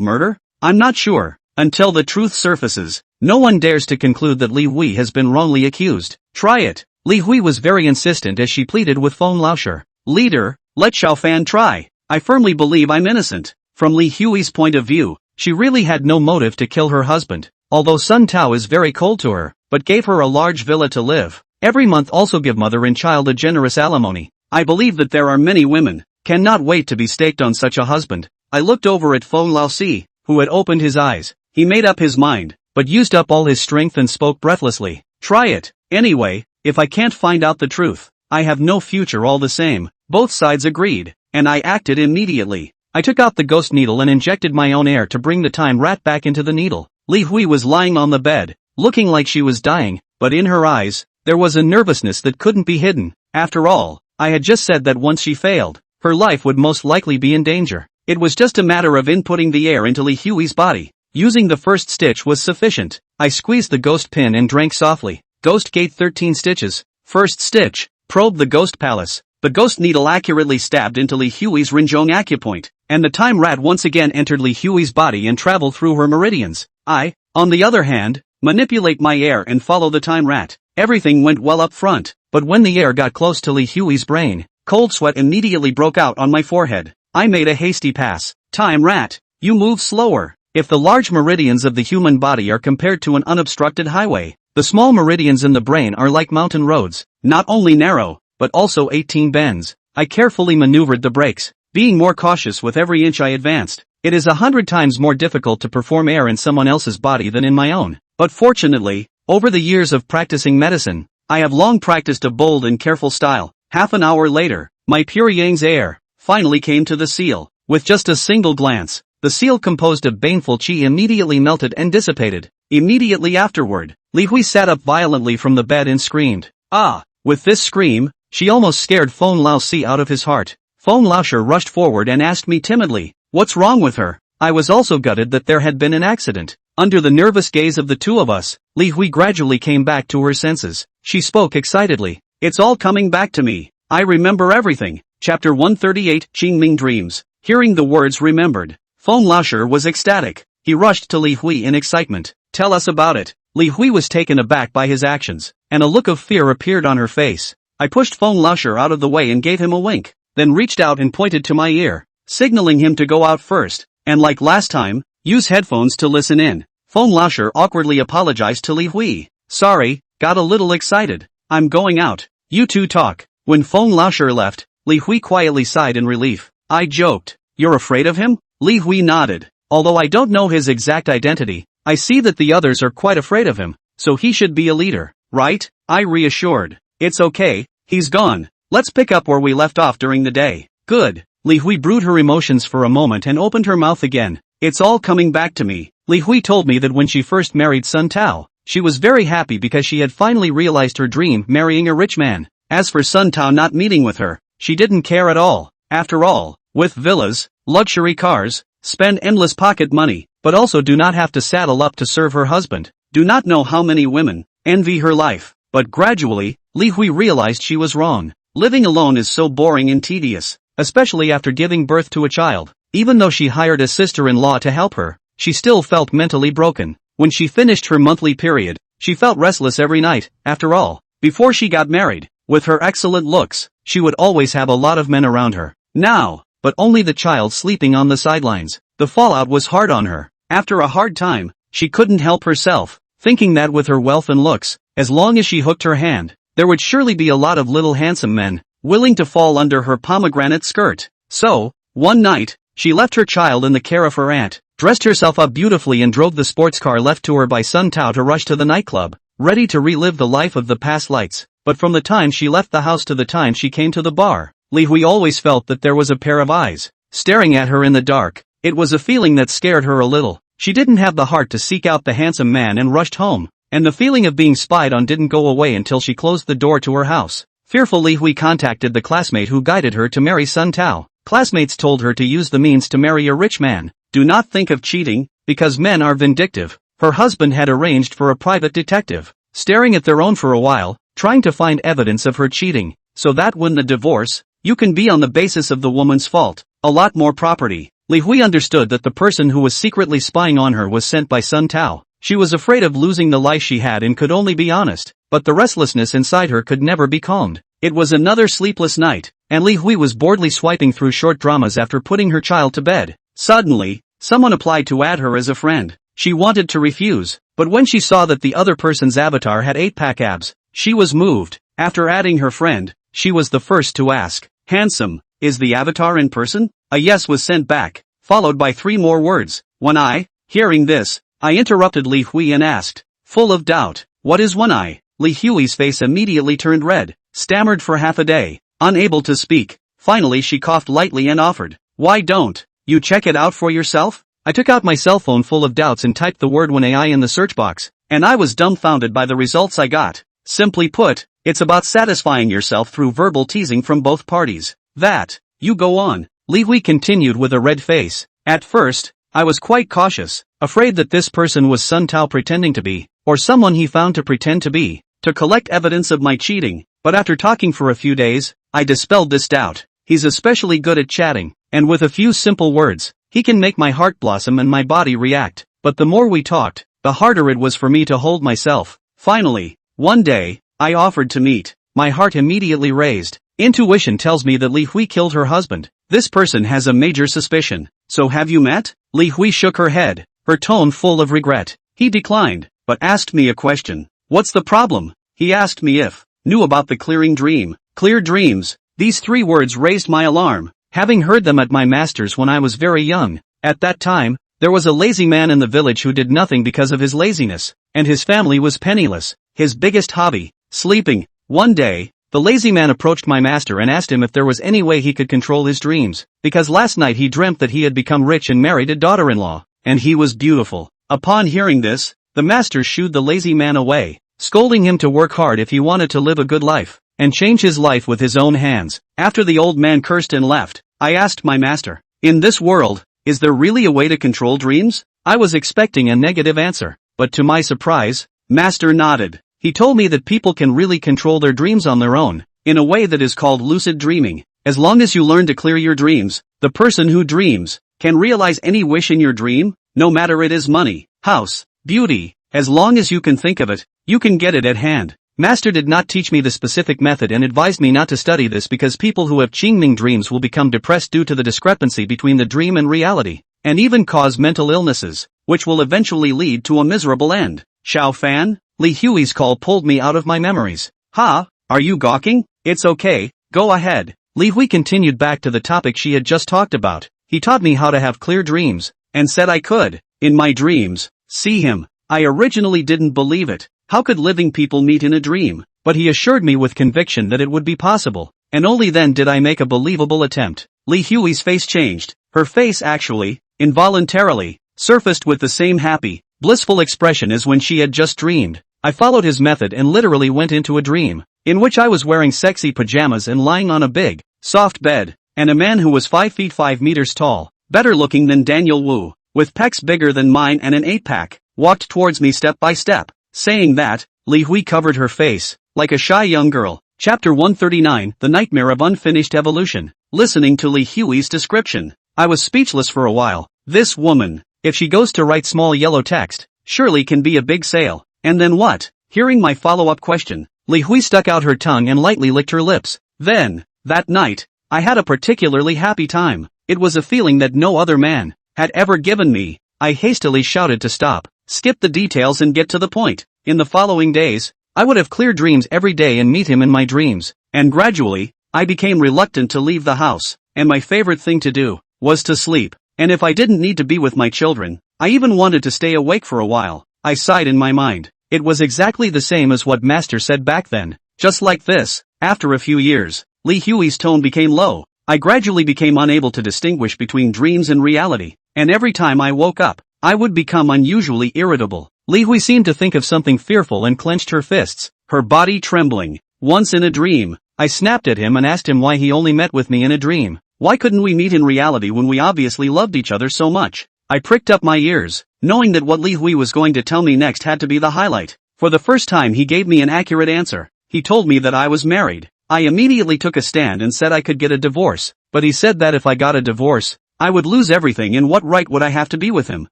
murder? I'm not sure. Until the truth surfaces, no one dares to conclude that Li Hui has been wrongly accused. Try it. Li Hui was very insistent as she pleaded with Feng Laoshi. Leader, let Xiao Fan try. I firmly believe I'm innocent. From Li Hui's point of view, she really had no motive to kill her husband, although Sun Tao is very cold to her, but gave her a large villa to live. Every month also give mother and child a generous alimony. I believe that there are many women, cannot wait to be staked on such a husband. I looked over at Feng Laoshi, who had opened his eyes. He made up his mind, but used up all his strength and spoke breathlessly. Try it. Anyway, if I can't find out the truth, I have no future all the same. Both sides agreed, and I acted immediately. I took out the ghost needle and injected my own air to bring the time rat back into the needle. Li Hui was lying on the bed, looking like she was dying, but in her eyes, there was a nervousness that couldn't be hidden. After all, I had just said that once she failed, her life would most likely be in danger. It was just a matter of inputting the air into Li Hui's body. Using the first stitch was sufficient. I squeezed the ghost pin and drank softly. Ghost gate 13 stitches. First stitch. Probe the ghost palace. The ghost needle accurately stabbed into Li Hui's Rinzhong acupoint, and the time rat once again entered Li Hui's body and traveled through her meridians. I, on the other hand, manipulate my air and follow the time rat. Everything went well up front, but when the air got close to Li Hui's brain, cold sweat immediately broke out on my forehead. I made a hasty pass. Time rat, you move slower. If the large meridians of the human body are compared to an unobstructed highway, the small meridians in the brain are like mountain roads, not only narrow, but also 18 bends. I carefully maneuvered the brakes, being more cautious with every inch I advanced. It is 100 times more difficult to perform air in someone else's body than in my own. But fortunately, over the years of practicing medicine, I have long practiced a bold and careful style. Half an hour later, my pure Yang's heir finally came to the seal. With just a single glance, the seal composed of baneful qi immediately melted and dissipated. Immediately afterward, Li Hui sat up violently from the bed and screamed. Ah! With this scream, she almost scared Feng Laozi out of his heart. Feng Laoshi rushed forward and asked me timidly, "What's wrong with her?" I was also gutted that there had been an accident. Under the nervous gaze of the two of us, Li Hui gradually came back to her senses. She spoke excitedly. "It's all coming back to me. I remember everything." Chapter 138, Qingming Dreams. Hearing the words remembered, Feng Laoshi was ecstatic. He rushed to Li Hui in excitement. "Tell us about it." Li Hui was taken aback by his actions, and a look of fear appeared on her face. I pushed Feng Laoshi out of the way and gave him a wink, then reached out and pointed to my ear, signaling him to go out first, and like last time, use headphones to listen in. Feng Laoshi awkwardly apologized to Li Hui. "Sorry, got a little excited. I'm going out. You two talk." When Feng Laoshi left, Li Hui quietly sighed in relief. I joked, "You're afraid of him?" Li Hui nodded. "Although I don't know his exact identity, I see that the others are quite afraid of him, so he should be a leader, right?" I reassured. "It's okay, he's gone. Let's pick up where we left off during the day." "Good." Li Hui brewed her emotions for a moment and opened her mouth again. "It's all coming back to me." Li Hui told me that when she first married Sun Tao, she was very happy because she had finally realized her dream, marrying a rich man. As for Sun Tao not meeting with her, she didn't care at all. After all, with villas, luxury cars, spend endless pocket money, but also do not have to saddle up to serve her husband. Do not know how many women envy her life. But gradually, Li Hui realized she was wrong. Living alone is so boring and tedious, especially after giving birth to a child. Even though she hired a sister-in-law to help her, she still felt mentally broken. When she finished her monthly period, she felt restless every night. After all, before she got married, with her excellent looks, she would always have a lot of men around her. Now, but only the child sleeping on the sidelines. The fallout was hard on her. After a hard time, she couldn't help herself, thinking that with her wealth and looks, as long as she hooked her hand, there would surely be a lot of little handsome men, willing to fall under her pomegranate skirt. So, one night, she left her child in the care of her aunt, dressed herself up beautifully and drove the sports car left to her by Sun Tao to rush to the nightclub, ready to relive the life of the past lights. But from the time she left the house to the time she came to the bar, Li Hui always felt that there was a pair of eyes staring at her in the dark. It was a feeling that scared her a little. She didn't have the heart to seek out the handsome man and rushed home, and the feeling of being spied on didn't go away until she closed the door to her house. Fearful, Li Hui contacted the classmate who guided her to marry Sun Tao. Classmates told her to use the means to marry a rich man. Do not think of cheating, because men are vindictive. Her husband had arranged for a private detective, staring at their own for a while, trying to find evidence of her cheating, so that when the divorce, you can be on the basis of the woman's fault, a lot more property. Li Hui understood that the person who was secretly spying on her was sent by Sun Tao. She was afraid of losing the life she had and could only be honest, but the restlessness inside her could never be calmed. It was another sleepless night, and Li Hui was boredly swiping through short dramas after putting her child to bed. Suddenly, someone applied to add her as a friend. She wanted to refuse, but when she saw that the other person's avatar had 8-pack abs, she was moved. After adding her friend, she was the first to ask, "Handsome, is the avatar in person?" A yes was sent back, followed by 3 more words. One eye. Hearing this, I interrupted Li Hui and asked, full of doubt, "What is one eye?" Li Hui's face immediately turned red, stammered for half a day, unable to speak. Finally she coughed lightly and offered, "Why don't you check it out for yourself?" I took out my cell phone full of doubts and typed the word "one AI" in the search box, and I was dumbfounded by the results I got. Simply put, it's about satisfying yourself through verbal teasing from both parties. That, you go on. Li Hui continued with a red face. At first, I was quite cautious, afraid that this person was Sun Tao pretending to be, or someone he found to pretend to be, to collect evidence of my cheating, but after talking for a few days, I dispelled this doubt. He's especially good at chatting, and with a few simple words, he can make my heart blossom and my body react. But the more we talked, the harder it was for me to hold myself. Finally, one day, I offered to meet. My heart immediately raised. Intuition tells me that Li Hui killed her husband. This person has a major suspicion. So have you met? Li Hui shook her head, her tone full of regret. He declined, but asked me a question. What's the problem? He asked me if knew about the clearing dream. Clear dreams. These 3 words raised my alarm, having heard them at my master's when I was very young. At that time, there was a lazy man in the village who did nothing because of his laziness, and his family was penniless. His biggest hobby, sleeping. One day, The lazy man approached my master and asked him if there was any way he could control his dreams, because last night he dreamt that he had become rich and married a daughter-in-law, and he was beautiful. Upon hearing this, the master shooed the lazy man away, scolding him to work hard if he wanted to live a good life, and change his life with his own hands. After the old man cursed and left, I asked my master, "In this world, is there really a way to control dreams?" I was expecting a negative answer, but to my surprise, Master nodded. He told me that people can really control their dreams on their own, in a way that is called lucid dreaming. As long as you learn to clear your dreams, the person who dreams can realize any wish in your dream, no matter it is money, house, beauty. As long as you can think of it, you can get it at hand. Master did not teach me the specific method and advised me not to study this because people who have Qingming dreams will become depressed due to the discrepancy between the dream and reality, and even cause mental illnesses, which will eventually lead to a miserable end. Xiao Fan? Li Hui's call pulled me out of my memories. Ha, are you gawking? It's okay, go ahead. Li Hui continued back to the topic she had just talked about. He taught me how to have clear dreams, and said I could, in my dreams, see him. I originally didn't believe it. How could living people meet in a dream? But he assured me with conviction that it would be possible, and only then did I make a believable attempt. Li Hui's face changed. Her face actually, involuntarily, surfaced with the same happy, blissful expression as when she had just dreamed. I followed his method and literally went into a dream, in which I was wearing sexy pajamas and lying on a big, soft bed, and a man who was 5 feet 5 meters tall, better looking than Daniel Wu, with pecs bigger than mine and an 8-pack, walked towards me step by step. Saying that, Li Hui covered her face, like a shy young girl. Chapter 139, The Nightmare of Unfinished Evolution. Listening to Li Hui's description, I was speechless for a while. This woman, if she goes to write small yellow text, surely can be a big sale. And then what? Hearing my follow-up question, Li Hui stuck out her tongue and lightly licked her lips. Then, that night, I had a particularly happy time. It was a feeling that no other man had ever given me. I hastily shouted to stop, skip the details and get to the point. In the following days, I would have clear dreams every day and meet him in my dreams, and gradually, I became reluctant to leave the house, and my favorite thing to do was to sleep. And if I didn't need to be with my children, I even wanted to stay awake for a while. I sighed in my mind. It was exactly the same as what Master said back then. Just like this, after a few years, Li Hui's tone became low. I gradually became unable to distinguish between dreams and reality, and every time I woke up, I would become unusually irritable. Li Hui seemed to think of something fearful and clenched her fists, her body trembling. Once in a dream, I snapped at him and asked him why he only met with me in a dream. Why couldn't we meet in reality when we obviously loved each other so much? I pricked up my ears, knowing that what Li Hui was going to tell me next had to be the highlight. For the first time he gave me an accurate answer. He told me that I was married. I immediately took a stand and said I could get a divorce, but he said that if I got a divorce, I would lose everything and what right would I have to be with him?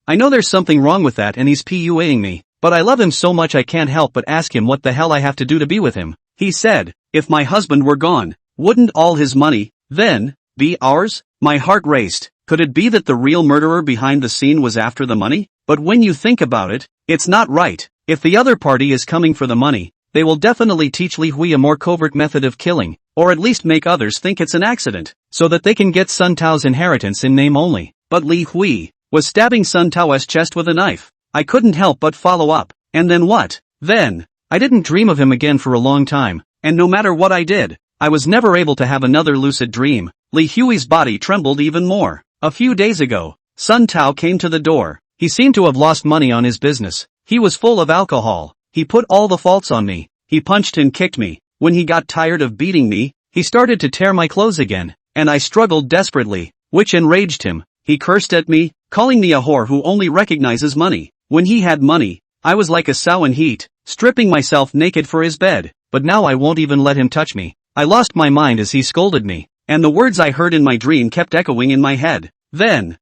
I know there's something wrong with that and he's PUAing me, but I love him so much I can't help but ask him what the hell I have to do to be with him. He said, if my husband were gone, wouldn't all his money, then, be ours? My heart raced. Could it be that the real murderer behind the scene was after the money? But when you think about it, it's not right. If the other party is coming for the money, they will definitely teach Li Hui a more covert method of killing, or at least make others think it's an accident, so that they can get Sun Tao's inheritance in name only. But Li Hui was stabbing Sun Tao's chest with a knife. I couldn't help but follow up. And then what? Then, I didn't dream of him again for a long time, and no matter what I did, I was never able to have another lucid dream. Li Hui's body trembled even more. A few days ago, Sun Tao came to the door. He seemed to have lost money on his business. He was full of alcohol. He put all the faults on me. He punched and kicked me. When he got tired of beating me, he started to tear my clothes again, and I struggled desperately, which enraged him. He cursed at me, calling me a whore who only recognizes money. When he had money, I was like a sow in heat, stripping myself naked for his bed, but now I won't even let him touch me. I lost my mind as he scolded me, and the words I heard in my dream kept echoing in my head. Then,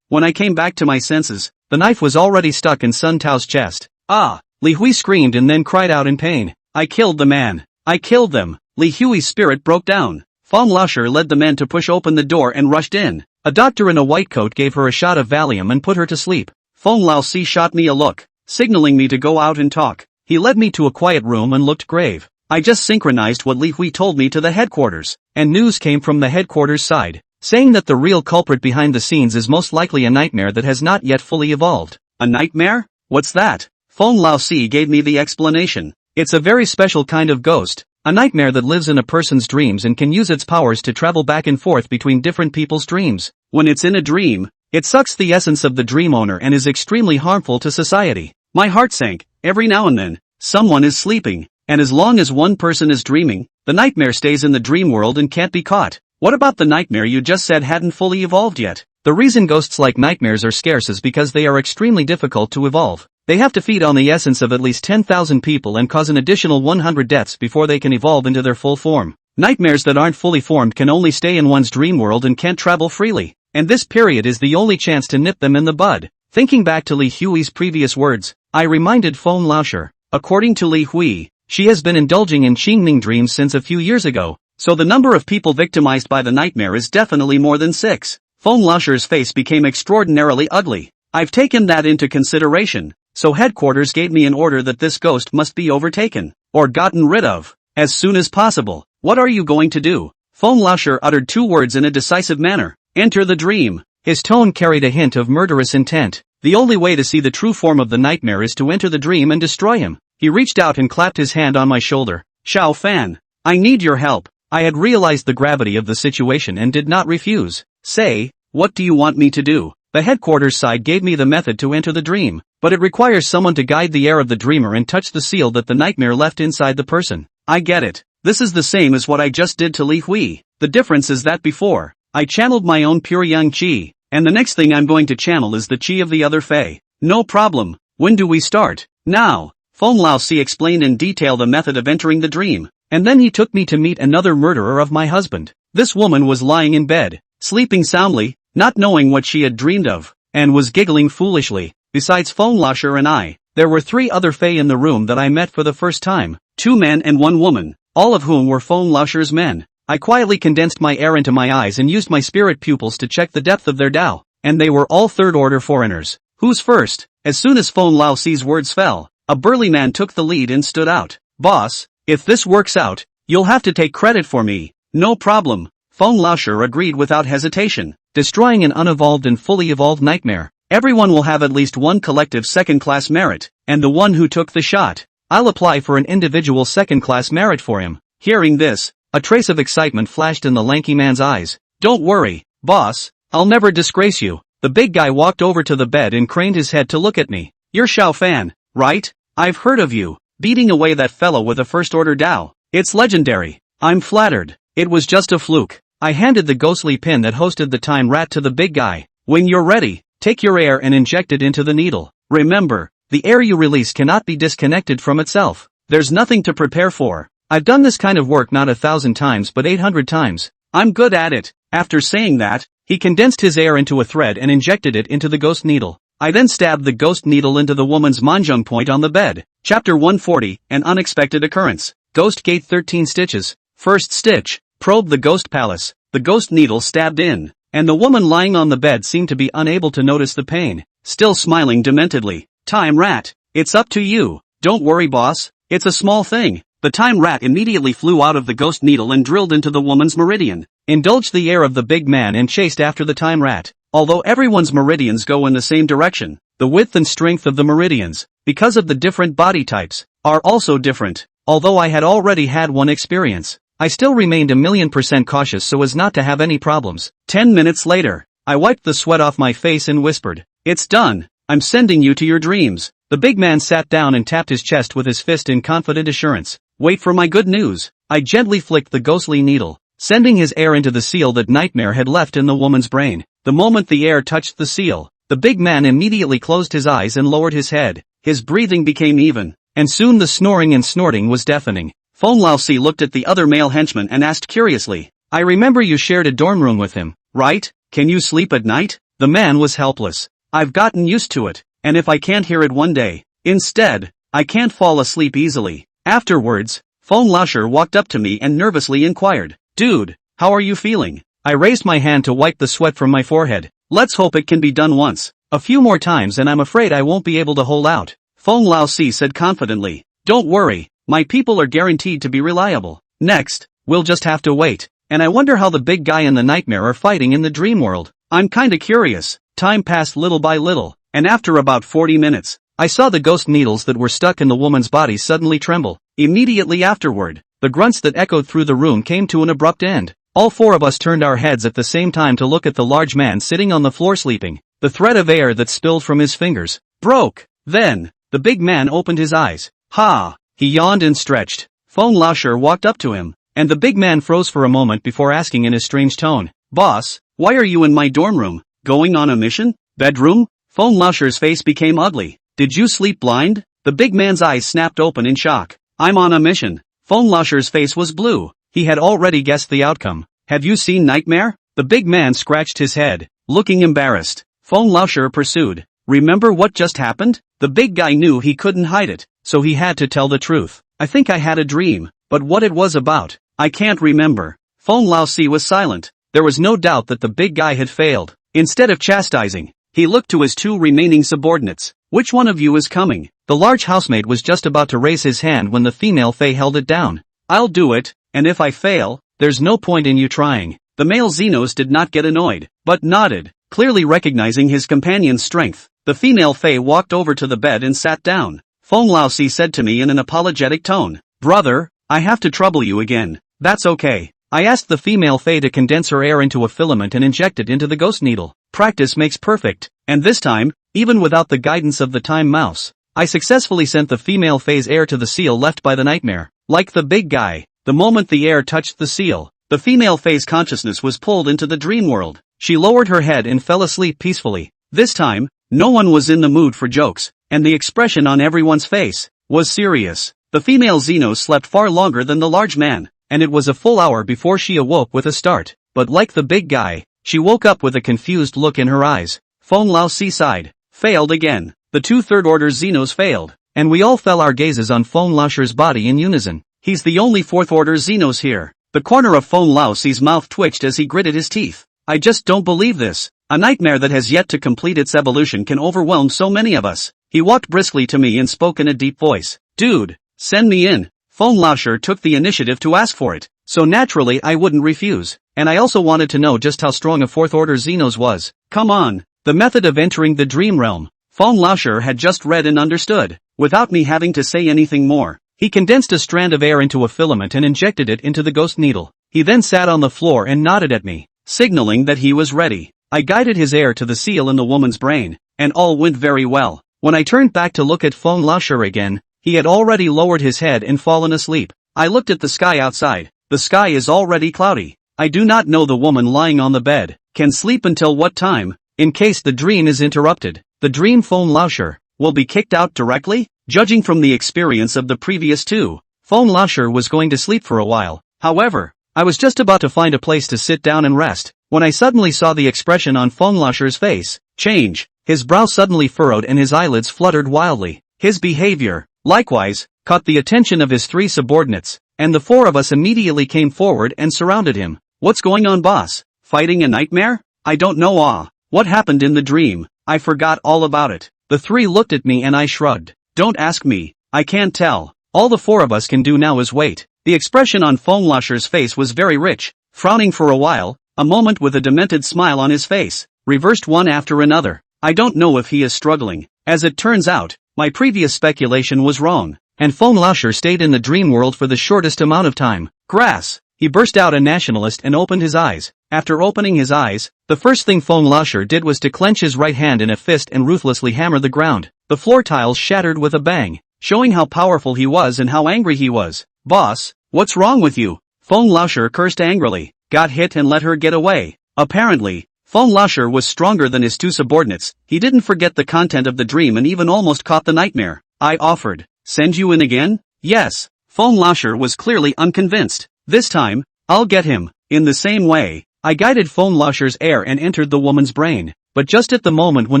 when I came back to my senses, the knife was already stuck in Sun Tao's chest. Ah! Li Hui screamed and then cried out in pain. I killed the man. I killed them. Li Hui's spirit broke down. Fong Laosher led the men to push open the door and rushed in. A doctor in a white coat gave her a shot of Valium and put her to sleep. Fong Laosi shot me a look, signaling me to go out and talk. He led me to a quiet room and looked grave. I just synchronized what Li Hui told me to the headquarters, and news came from the headquarters side, saying that the real culprit behind the scenes is most likely a nightmare that has not yet fully evolved. A nightmare? What's that? Fong Laosi gave me the explanation. It's a very special kind of ghost. a nightmare that lives in a person's dreams and can use its powers to travel back and forth between different people's dreams. When it's in a dream, it sucks the essence of the dream owner and is extremely harmful to society. My heart sank. Every now and then, someone is sleeping, and as long as one person is dreaming, the nightmare stays in the dream world and can't be caught. What about the nightmare you just said hadn't fully evolved yet? The reason ghosts like nightmares are scarce is because they are extremely difficult to evolve. They have to feed on the essence of at least 10,000 people and cause an additional 100 deaths before they can evolve into their full form. Nightmares that aren't fully formed can only stay in one's dream world and can't travel freely, and this period is the only chance to nip them in the bud. Thinking back to Li Hui's previous words, I reminded Feng Laosher. According to Li Hui, she has been indulging in Qingming dreams since a few years ago, so the number of people victimized by the nightmare is definitely more than 6. Feng Laosher's face became extraordinarily ugly. I've taken that into consideration, so headquarters gave me an order that this ghost must be overtaken, or gotten rid of, as soon as possible. What are you going to do? Feng Laosher uttered 2 words in a decisive manner. Enter the dream. His tone carried a hint of murderous intent. The only way to see the true form of the nightmare is to enter the dream and destroy him. He reached out and clapped his hand on my shoulder. Xiao Fan, I need your help. I had realized the gravity of the situation and did not refuse. Say, what do you want me to do? The headquarters side gave me the method to enter the dream, but it requires someone to guide the air of the dreamer and touch the seal that the nightmare left inside the person. I get it. This is the same as what I just did to Li Hui. The difference is that before, I channeled my own pure yang qi, and the next thing I'm going to channel is the qi of the other Fae. No problem. When do we start? Now. Feng Laosi explained in detail the method of entering the dream, and then he took me to meet another murderer of my husband. This woman was lying in bed, sleeping soundly, not knowing what she had dreamed of, and was giggling foolishly. Besides Feng Laosher and I, there were 3 other Fae in the room that I met for the first time, 2 men and 1 woman, all of whom were Feng Laosher's men. I quietly condensed my air into my eyes and used my spirit pupils to check the depth of their Dao, and they were all 3rd-order foreigners. Who's first? As soon as Feng Laosi's words fell, a burly man took the lead and stood out. Boss, if this works out, you'll have to take credit for me. No problem. Feng Laosher agreed without hesitation. Destroying an unevolved and fully evolved nightmare. Everyone will have at least 1 collective 2nd-class merit, and the one who took the shot. I'll apply for an individual 2nd-class merit for him. Hearing this, a trace of excitement flashed in the lanky man's eyes. Don't worry, boss, I'll never disgrace you. The big guy walked over to the bed and craned his head to look at me. You're Xiao Fan, right? I've heard of you, beating away that fellow with a 1st-order Dao. It's legendary. I'm flattered. It was just a fluke. I handed the ghostly pin that hosted the time rat to the big guy. When you're ready, take your air and inject it into the needle. Remember, the air you release cannot be disconnected from itself. There's nothing to prepare for. I've done this kind of work not 1,000 times but 800 times. I'm good at it. After saying that, he condensed his air into a thread and injected it into the ghost needle. I then stabbed the ghost needle into the woman's manjung point on the bed. Chapter 140, An Unexpected Occurrence. Ghost Gate 13 stitches. First stitch. Probe the ghost palace. The ghost needle stabbed in, and the woman lying on the bed seemed to be unable to notice the pain, still smiling dementedly. Time rat. It's up to you. Don't worry, boss. It's a small thing. The time rat immediately flew out of the ghost needle and drilled into the woman's meridian, indulged the air of the big man and chased after the time rat. Although everyone's meridians go in the same direction, the width and strength of the meridians, because of the different body types, are also different. Although I had already had one experience, I still remained 1,000,000% cautious so as not to have any problems. 10 minutes later, I wiped the sweat off my face and whispered, "It's done. I'm sending you to your dreams." The big man sat down and tapped his chest with his fist in confident assurance. Wait for my good news. I gently flicked the ghostly needle, sending his air into the seal that nightmare had left in the woman's brain. The moment the air touched the seal, the big man immediately closed his eyes and lowered his head. His breathing became even, and soon the snoring and snorting was deafening. Feng Laosi looked at the other male henchman and asked curiously, "I remember you shared a dorm room with him, right? Can you sleep at night?" The man was helpless. "I've gotten used to it, and if I can't hear it one day, instead, I can't fall asleep easily." Afterwards, Feng Laosher walked up to me and nervously inquired, "Dude, how are you feeling?" I raised my hand to wipe the sweat from my forehead. "Let's hope it can be done once. A few more times and I'm afraid I won't be able to hold out." Feng Laosi said confidently, "Don't worry, my people are guaranteed to be reliable. Next, we'll just have to wait. And I wonder how the big guy and the nightmare are fighting in the dream world. I'm kinda curious." Time passed little by little, and after about 40 minutes, I saw the ghost needles that were stuck in the woman's body suddenly tremble. Immediately afterward, The grunts that echoed through the room came to an abrupt end. All four of us turned our heads at the same time to look at the large man sitting on the floor sleeping. The thread of air that spilled from his fingers broke. Then, the big man opened his eyes. Ha! He yawned and stretched. Feng Laosher walked up to him, and the big man froze for a moment before asking in a strange tone, "Boss, why are you in my dorm room? Going on a mission? Bedroom?" Feng Laosher's face became ugly. "Did you sleep blind?" The big man's eyes snapped open in shock. "I'm on a mission." Feng Laosher's face was blue. He had already guessed the outcome. "Have you seen Nightmare?" The big man scratched his head, looking embarrassed. Feng Laosher pursued, "Remember what just happened?" The big guy knew he couldn't hide it, so he had to tell the truth. "I think I had a dream, but what it was about, I can't remember." Feng Laoshi was silent. There was no doubt that the big guy had failed. Instead of chastising, he looked to his two remaining subordinates. "Which one of you is coming?" The large housemate was just about to raise his hand when the female Fae held it down. "I'll do it, and if I fail, there's no point in you trying." The male Xenos did not get annoyed, but nodded, clearly recognizing his companion's strength. The female Fae walked over to the bed and sat down. Feng Laoshi said to me in an apologetic tone, "Brother, I have to trouble you again." "That's okay." I asked the female Fae to condense her air into a filament and inject it into the ghost needle. Practice makes perfect, and this time, even without the guidance of the time mouse, I successfully sent the female Fae's air to the seal left by the nightmare. Like the big guy, the moment the air touched the seal, the female Fae's consciousness was pulled into the dream world. She lowered her head and fell asleep peacefully. This time, no one was in the mood for jokes, and the expression on everyone's face was serious. The female Xenos slept far longer than the large man, and it was a full hour before she awoke with a start. But like the big guy, she woke up with a confused look in her eyes. Feng Laoshi sighed. Failed again. The two third-order Xenos failed, and we all fell our gazes on Feng Laosher's body in unison. He's the only fourth-order Xenos here. The corner of Feng Laoshi's mouth twitched as he gritted his teeth. I just don't believe this. A nightmare that has yet to complete its evolution can overwhelm so many of us. He walked briskly to me and spoke in a deep voice. "Dude, send me in." Feng Laosher took the initiative to ask for it, so naturally I wouldn't refuse, and I also wanted to know just how strong a fourth-order Xenos was. "Come on." The method of entering the dream realm, Feng Laosher had just read and understood, without me having to say anything more. He condensed a strand of air into a filament and injected it into the ghost needle. He then sat on the floor and nodded at me, signaling that he was ready. I guided his air to the seal in the woman's brain, and all went very well. When I turned back to look at Feng Laosher again, he had already lowered his head and fallen asleep. I looked at the sky outside. The sky is already cloudy. I do not know the woman lying on the bed can sleep until what time, in case the dream is interrupted. The dream Feng Laosher will be kicked out directly? Judging from the experience of the previous two, Feng Laosher was going to sleep for a while. However, I was just about to find a place to sit down and rest, when I suddenly saw the expression on Feng Laosher's face change. His brow suddenly furrowed and his eyelids fluttered wildly. His behavior, likewise, caught the attention of his three subordinates, and the four of us immediately came forward and surrounded him. "What's going on, boss? Fighting a nightmare?" "I don't know. What happened in the dream? I forgot all about it." The three looked at me and I shrugged. "Don't ask me. I can't tell. All the four of us can do now is wait." The expression on Feng Laosher's face was very rich, frowning for a while, a moment with a demented smile on his face, reversed one after another. I don't know if he is struggling. As it turns out, my previous speculation was wrong, and Feng Laosher stayed in the dream world for the shortest amount of time. Grass! He burst out a nationalist and opened his eyes. After opening his eyes, the first thing Feng Laosher did was to clench his right hand in a fist and ruthlessly hammer the ground. The floor tiles shattered with a bang, showing how powerful he was and how angry he was. "Boss, what's wrong with you?" Feng Laosher cursed angrily. "Got hit and let her get away." Apparently, Feng Laosher was stronger than his two subordinates. He didn't forget the content of the dream and even almost caught the nightmare. I offered, "Send you in again?" "Yes." Feng Laosher was clearly unconvinced. "This time, I'll get him." In the same way, I guided Feng Laosher's air and entered the woman's brain, but just at the moment when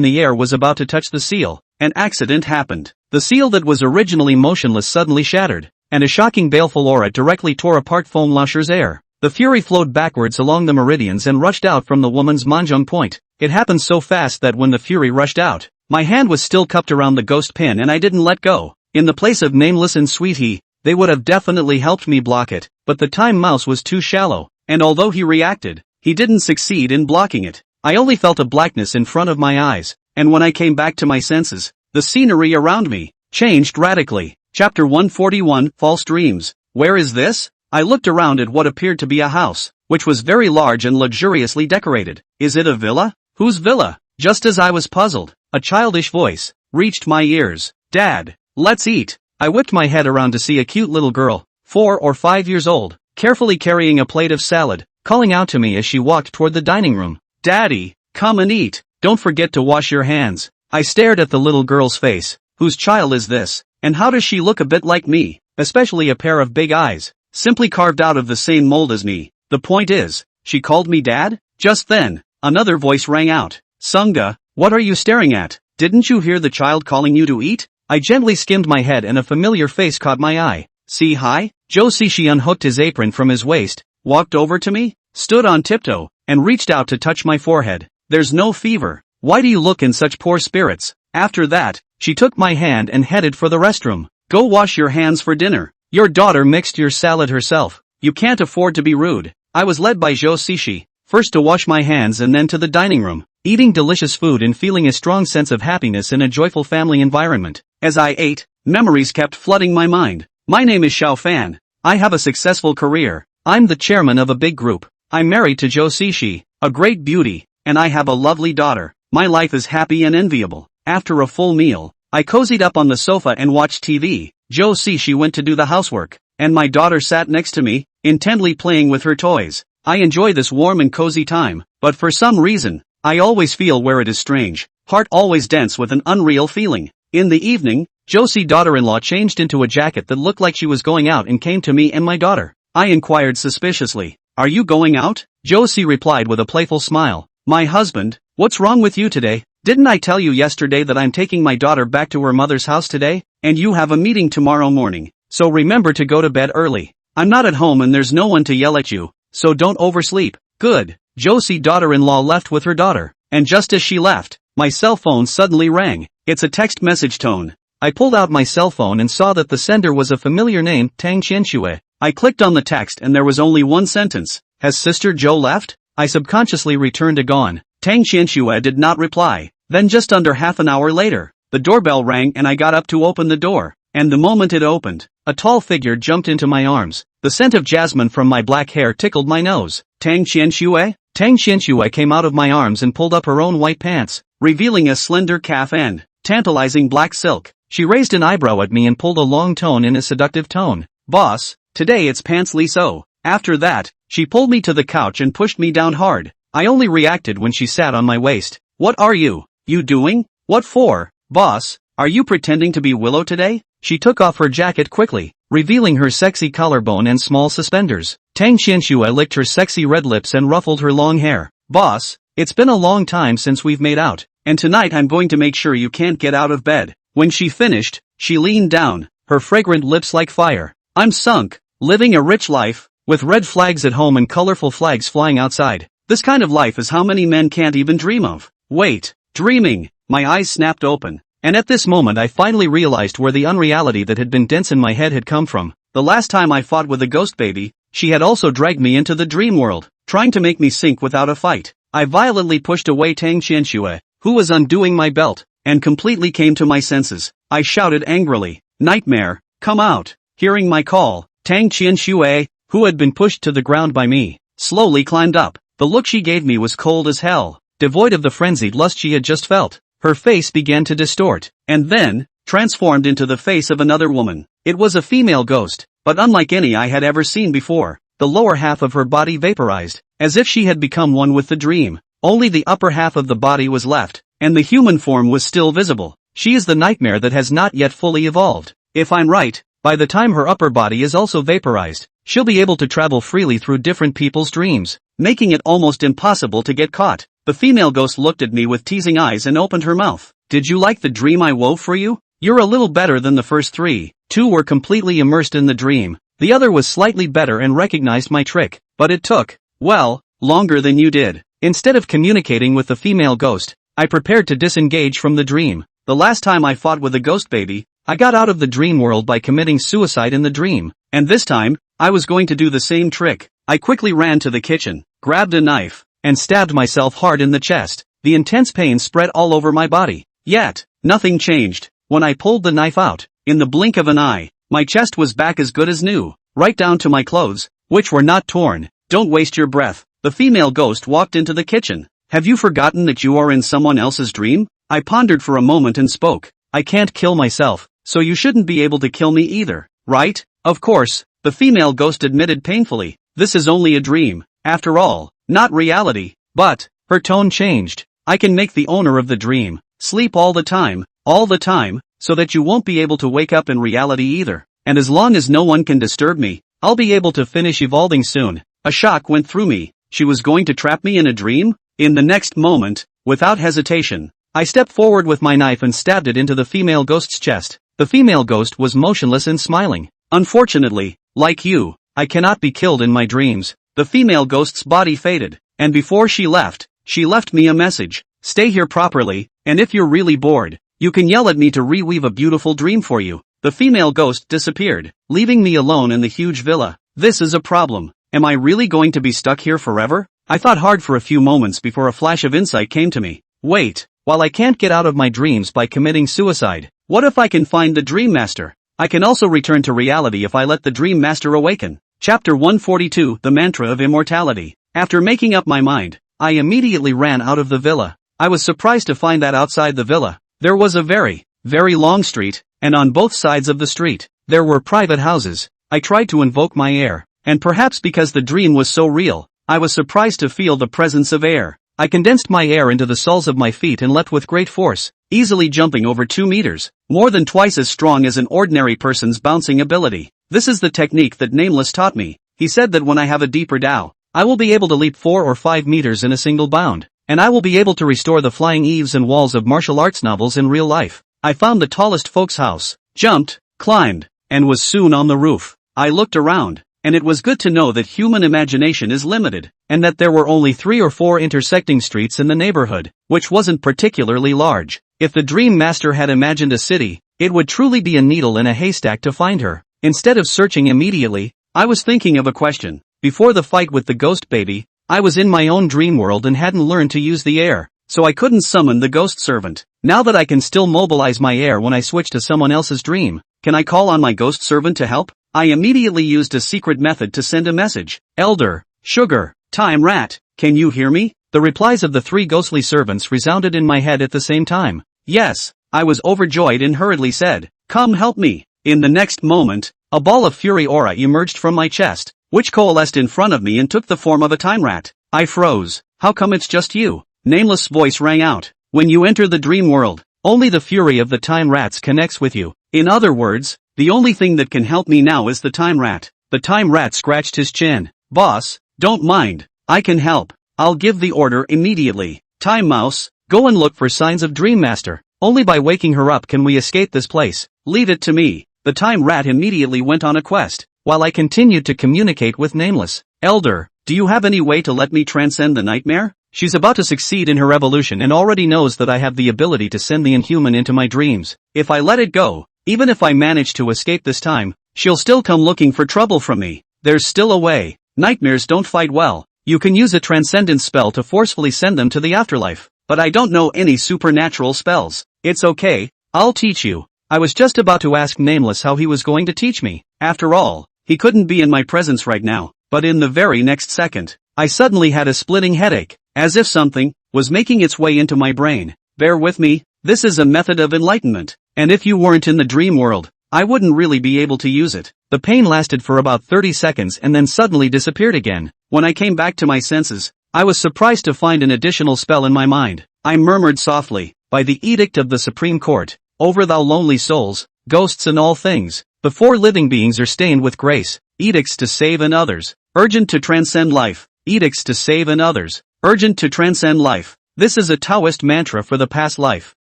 the air was about to touch the seal, an accident happened. The seal that was originally motionless suddenly shattered, and a shocking baleful aura directly tore apart Feng Laosher's air. The fury flowed backwards along the meridians and rushed out from the woman's manjung point. It happened so fast that when the fury rushed out, my hand was still cupped around the ghost pin and I didn't let go. In the place of Nameless and Sweetie, they would have definitely helped me block it, but the time mouse was too shallow, and although he reacted, he didn't succeed in blocking it. I only felt a blackness in front of my eyes, and when I came back to my senses, the scenery around me changed radically. Chapter 141, False Dreams. Where is this? I looked around at what appeared to be a house, which was very large and luxuriously decorated. Is it a villa? Whose villa? Just as I was puzzled, a childish voice reached my ears. Dad, let's eat. I whipped my head around to see a cute little girl, 4 or 5 years old, carefully carrying a plate of salad, calling out to me as she walked toward the dining room. Daddy, come and eat. Don't forget to wash your hands. I stared at the little girl's face. Whose child is this? And how does she look a bit like me? Especially a pair of big eyes, simply carved out of the same mold as me. The point is, she called me Dad? Just then, another voice rang out. Sunga, what are you staring at? Didn't you hear the child calling you to eat? I gently skimmed my head and a familiar face caught my eye. See hi? Joe Sishi unhooked his apron from his waist, walked over to me, stood on tiptoe, and reached out to touch my forehead. There's no fever. Why do you look in such poor spirits? After that, she took my hand and headed for the restroom. Go wash your hands for dinner. Your daughter mixed your salad herself. You can't afford to be rude. I was led by Joe Sishi, first to wash my hands and then to the dining room, eating delicious food and feeling a strong sense of happiness in a joyful family environment. As I ate, memories kept flooding my mind. My name is Xiao Fan. I have a successful career. I'm the chairman of a big group. I'm married to Joe Sishi, a great beauty, and I have a lovely daughter. My life is happy and enviable. After a full meal, I cozied up on the sofa and watched TV. Joe Sishi went to do the housework, and my daughter sat next to me, intently playing with her toys. I enjoy this warm and cozy time, but for some reason, I always feel where it is strange, heart always dense with an unreal feeling. In the evening, Josie's daughter-in-law changed into a jacket that looked like she was going out and came to me and my daughter. I inquired suspiciously, "Are you going out?" Josie replied with a playful smile, "My husband, what's wrong with you today? Didn't I tell you yesterday that I'm taking my daughter back to her mother's house today? And you have a meeting tomorrow morning, so remember to go to bed early. I'm not at home and there's no one to yell at you, so don't oversleep." Good. Josie's daughter-in-law left with her daughter, and just as she left, my cell phone suddenly rang. It's a text message tone. I pulled out my cell phone and saw that the sender was a familiar name, Tang Qianxue. I clicked on the text and there was only one sentence. Has Sister Joe left? I subconsciously returned a gone. Tang Qianxue did not reply. Then just under half an hour later, the doorbell rang and I got up to open the door. And the moment it opened, a tall figure jumped into my arms. The scent of jasmine from my black hair tickled my nose. Tang Qianxue? Tang Qianxue came out of my arms and pulled up her own white pants, revealing a slender calf and tantalizing black silk. She raised an eyebrow at me and pulled a long tone in a seductive tone. "Boss, today it's pantsly so." After that, she pulled me to the couch and pushed me down hard. I only reacted when she sat on my waist. "What are you doing? What for? Boss, are you pretending to be Willow today?" She took off her jacket quickly, revealing her sexy collarbone and small suspenders. Tang Qianxue licked her sexy red lips and ruffled her long hair. "Boss, it's been a long time since we've made out, and tonight I'm going to make sure you can't get out of bed." When she finished, she leaned down, her fragrant lips like fire. I'm sunk, living a rich life, with red flags at home and colorful flags flying outside. This kind of life is how many men can't even dream of. Wait, dreaming. My eyes snapped open, and at this moment I finally realized where the unreality that had been dense in my head had come from. The last time I fought with a ghost baby, she had also dragged me into the dream world, trying to make me sink without a fight. I violently pushed away Tang Qianxue, who was undoing my belt, and completely came to my senses. I shouted angrily, "Nightmare, come out!" Hearing my call, Tang Qianxue, who had been pushed to the ground by me, slowly climbed up. The look she gave me was cold as hell, devoid of the frenzied lust she had just felt. Her face began to distort, and then, transformed into the face of another woman. It was a female ghost, but unlike any I had ever seen before. The lower half of her body vaporized, as if she had become one with the dream. Only the upper half of the body was left, and the human form was still visible. She is the nightmare that has not yet fully evolved. If I'm right, by the time her upper body is also vaporized, she'll be able to travel freely through different people's dreams, making it almost impossible to get caught. The female ghost looked at me with teasing eyes and opened her mouth. "Did you like the dream I wove for you? You're a little better than the first three." Two were completely immersed in the dream. The other was slightly better and recognized my trick, but it took, well, longer than you did. Instead of communicating with the female ghost, I prepared to disengage from the dream. The last time I fought with a ghost baby, I got out of the dream world by committing suicide in the dream, and this time, I was going to do the same trick. I quickly ran to the kitchen, grabbed a knife, and stabbed myself hard in the chest. The intense pain spread all over my body. Yet, nothing changed. When I pulled the knife out, in the blink of an eye, my chest was back as good as new. right down to my clothes, which were not torn. Don't waste your breath. The female ghost walked into the kitchen. Have you forgotten that you are in someone else's dream? I pondered for a moment and spoke. I can't kill myself, so you shouldn't be able to kill me either, right? Of course, the female ghost admitted painfully. This is only a dream, after all, not reality. But, her tone changed. I can make the owner of the dream sleep all the time, so that you won't be able to wake up in reality either. And as long as no one can disturb me, I'll be able to finish evolving soon. A shock went through me. She was going to trap me in a dream? In the next moment, without hesitation, I stepped forward with my knife and stabbed it into the female ghost's chest. The female ghost was motionless and smiling. Unfortunately, like you, I cannot be killed in my dreams. The female ghost's body faded, and before she left me a message. Stay here properly, and if you're really bored, you can yell at me to reweave a beautiful dream for you. The female ghost disappeared, leaving me alone in the huge villa. This is a problem. Am I really going to be stuck here forever? I thought hard for a few moments before a flash of insight came to me. Wait, while I can't get out of my dreams by committing suicide, what if I can find the Dream Master? I can also return to reality if I let the Dream Master awaken. Chapter 142, The Mantra of Immortality. After making up my mind, I immediately ran out of the villa. I was surprised to find that outside the villa, there was a very long street, and on both sides of the street, there were private houses. I tried to invoke my air, and perhaps because the dream was so real, I was surprised to feel the presence of air. I condensed my air into the soles of my feet and leapt with great force, easily jumping over 2 meters, more than twice as strong as an ordinary person's bouncing ability. This is the technique that Nameless taught me. He said that when I have a deeper Tao, I will be able to leap 4 or 5 meters in a single bound, and I will be able to restore the flying eaves and walls of martial arts novels in real life. I found the tallest folks' house, jumped, climbed, and was soon on the roof. I looked around, and it was good to know that human imagination is limited, and that there were only 3 or 4 intersecting streets in the neighborhood, which wasn't particularly large. If the Dream Master had imagined a city, it would truly be a needle in a haystack to find her. Instead of searching immediately, I was thinking of a question. Before the fight with the ghost baby, I was in my own dream world and hadn't learned to use the air, so I couldn't summon the ghost servant. Now that I can still mobilize my air when I switch to someone else's dream, can I call on my ghost servant to help? I immediately used a secret method to send a message. Elder, Sugar, Time Rat, can you hear me? The replies of the 3 ghostly servants resounded in my head at the same time. Yes, I was overjoyed and hurriedly said, come help me. In the next moment, a ball of fury aura emerged from my chest, which coalesced in front of me and took the form of a time rat. I froze. How come it's just you? Nameless voice rang out. When you enter the dream world, only the fury of the time rats connects with you. In other words, the only thing that can help me now is the time rat. The time rat scratched his chin. Boss, don't mind. I can help. I'll give the order immediately. Time Mouse, go and look for signs of Dream Master. Only by waking her up can we escape this place. Leave it to me. The time rat immediately went on a quest, while I continued to communicate with Nameless. Elder, do you have any way to let me transcend the nightmare? She's about to succeed in her evolution and already knows that I have the ability to send the inhuman into my dreams. If I let it go, even if I manage to escape this time, she'll still come looking for trouble from me. There's still a way. Nightmares don't fight well. You can use a transcendence spell to forcefully send them to the afterlife, but I don't know any supernatural spells. It's okay, I'll teach you. I was just about to ask Nameless how he was going to teach me. After all, he couldn't be in my presence right now, but in the very next second, I suddenly had a splitting headache, as if something was making its way into my brain. Bear with me, this is a method of enlightenment, and if you weren't in the dream world, I wouldn't really be able to use it. The pain lasted for about 30 seconds and then suddenly disappeared again. When I came back to my senses, I was surprised to find an additional spell in my mind. I murmured softly, by the edict of the Supreme Court, over thou lonely souls, ghosts and all things, the 4 living beings are stained with grace, edicts to save and others, urgent to transcend life, edicts to save and others, urgent to transcend life. This is a Taoist mantra for the past life,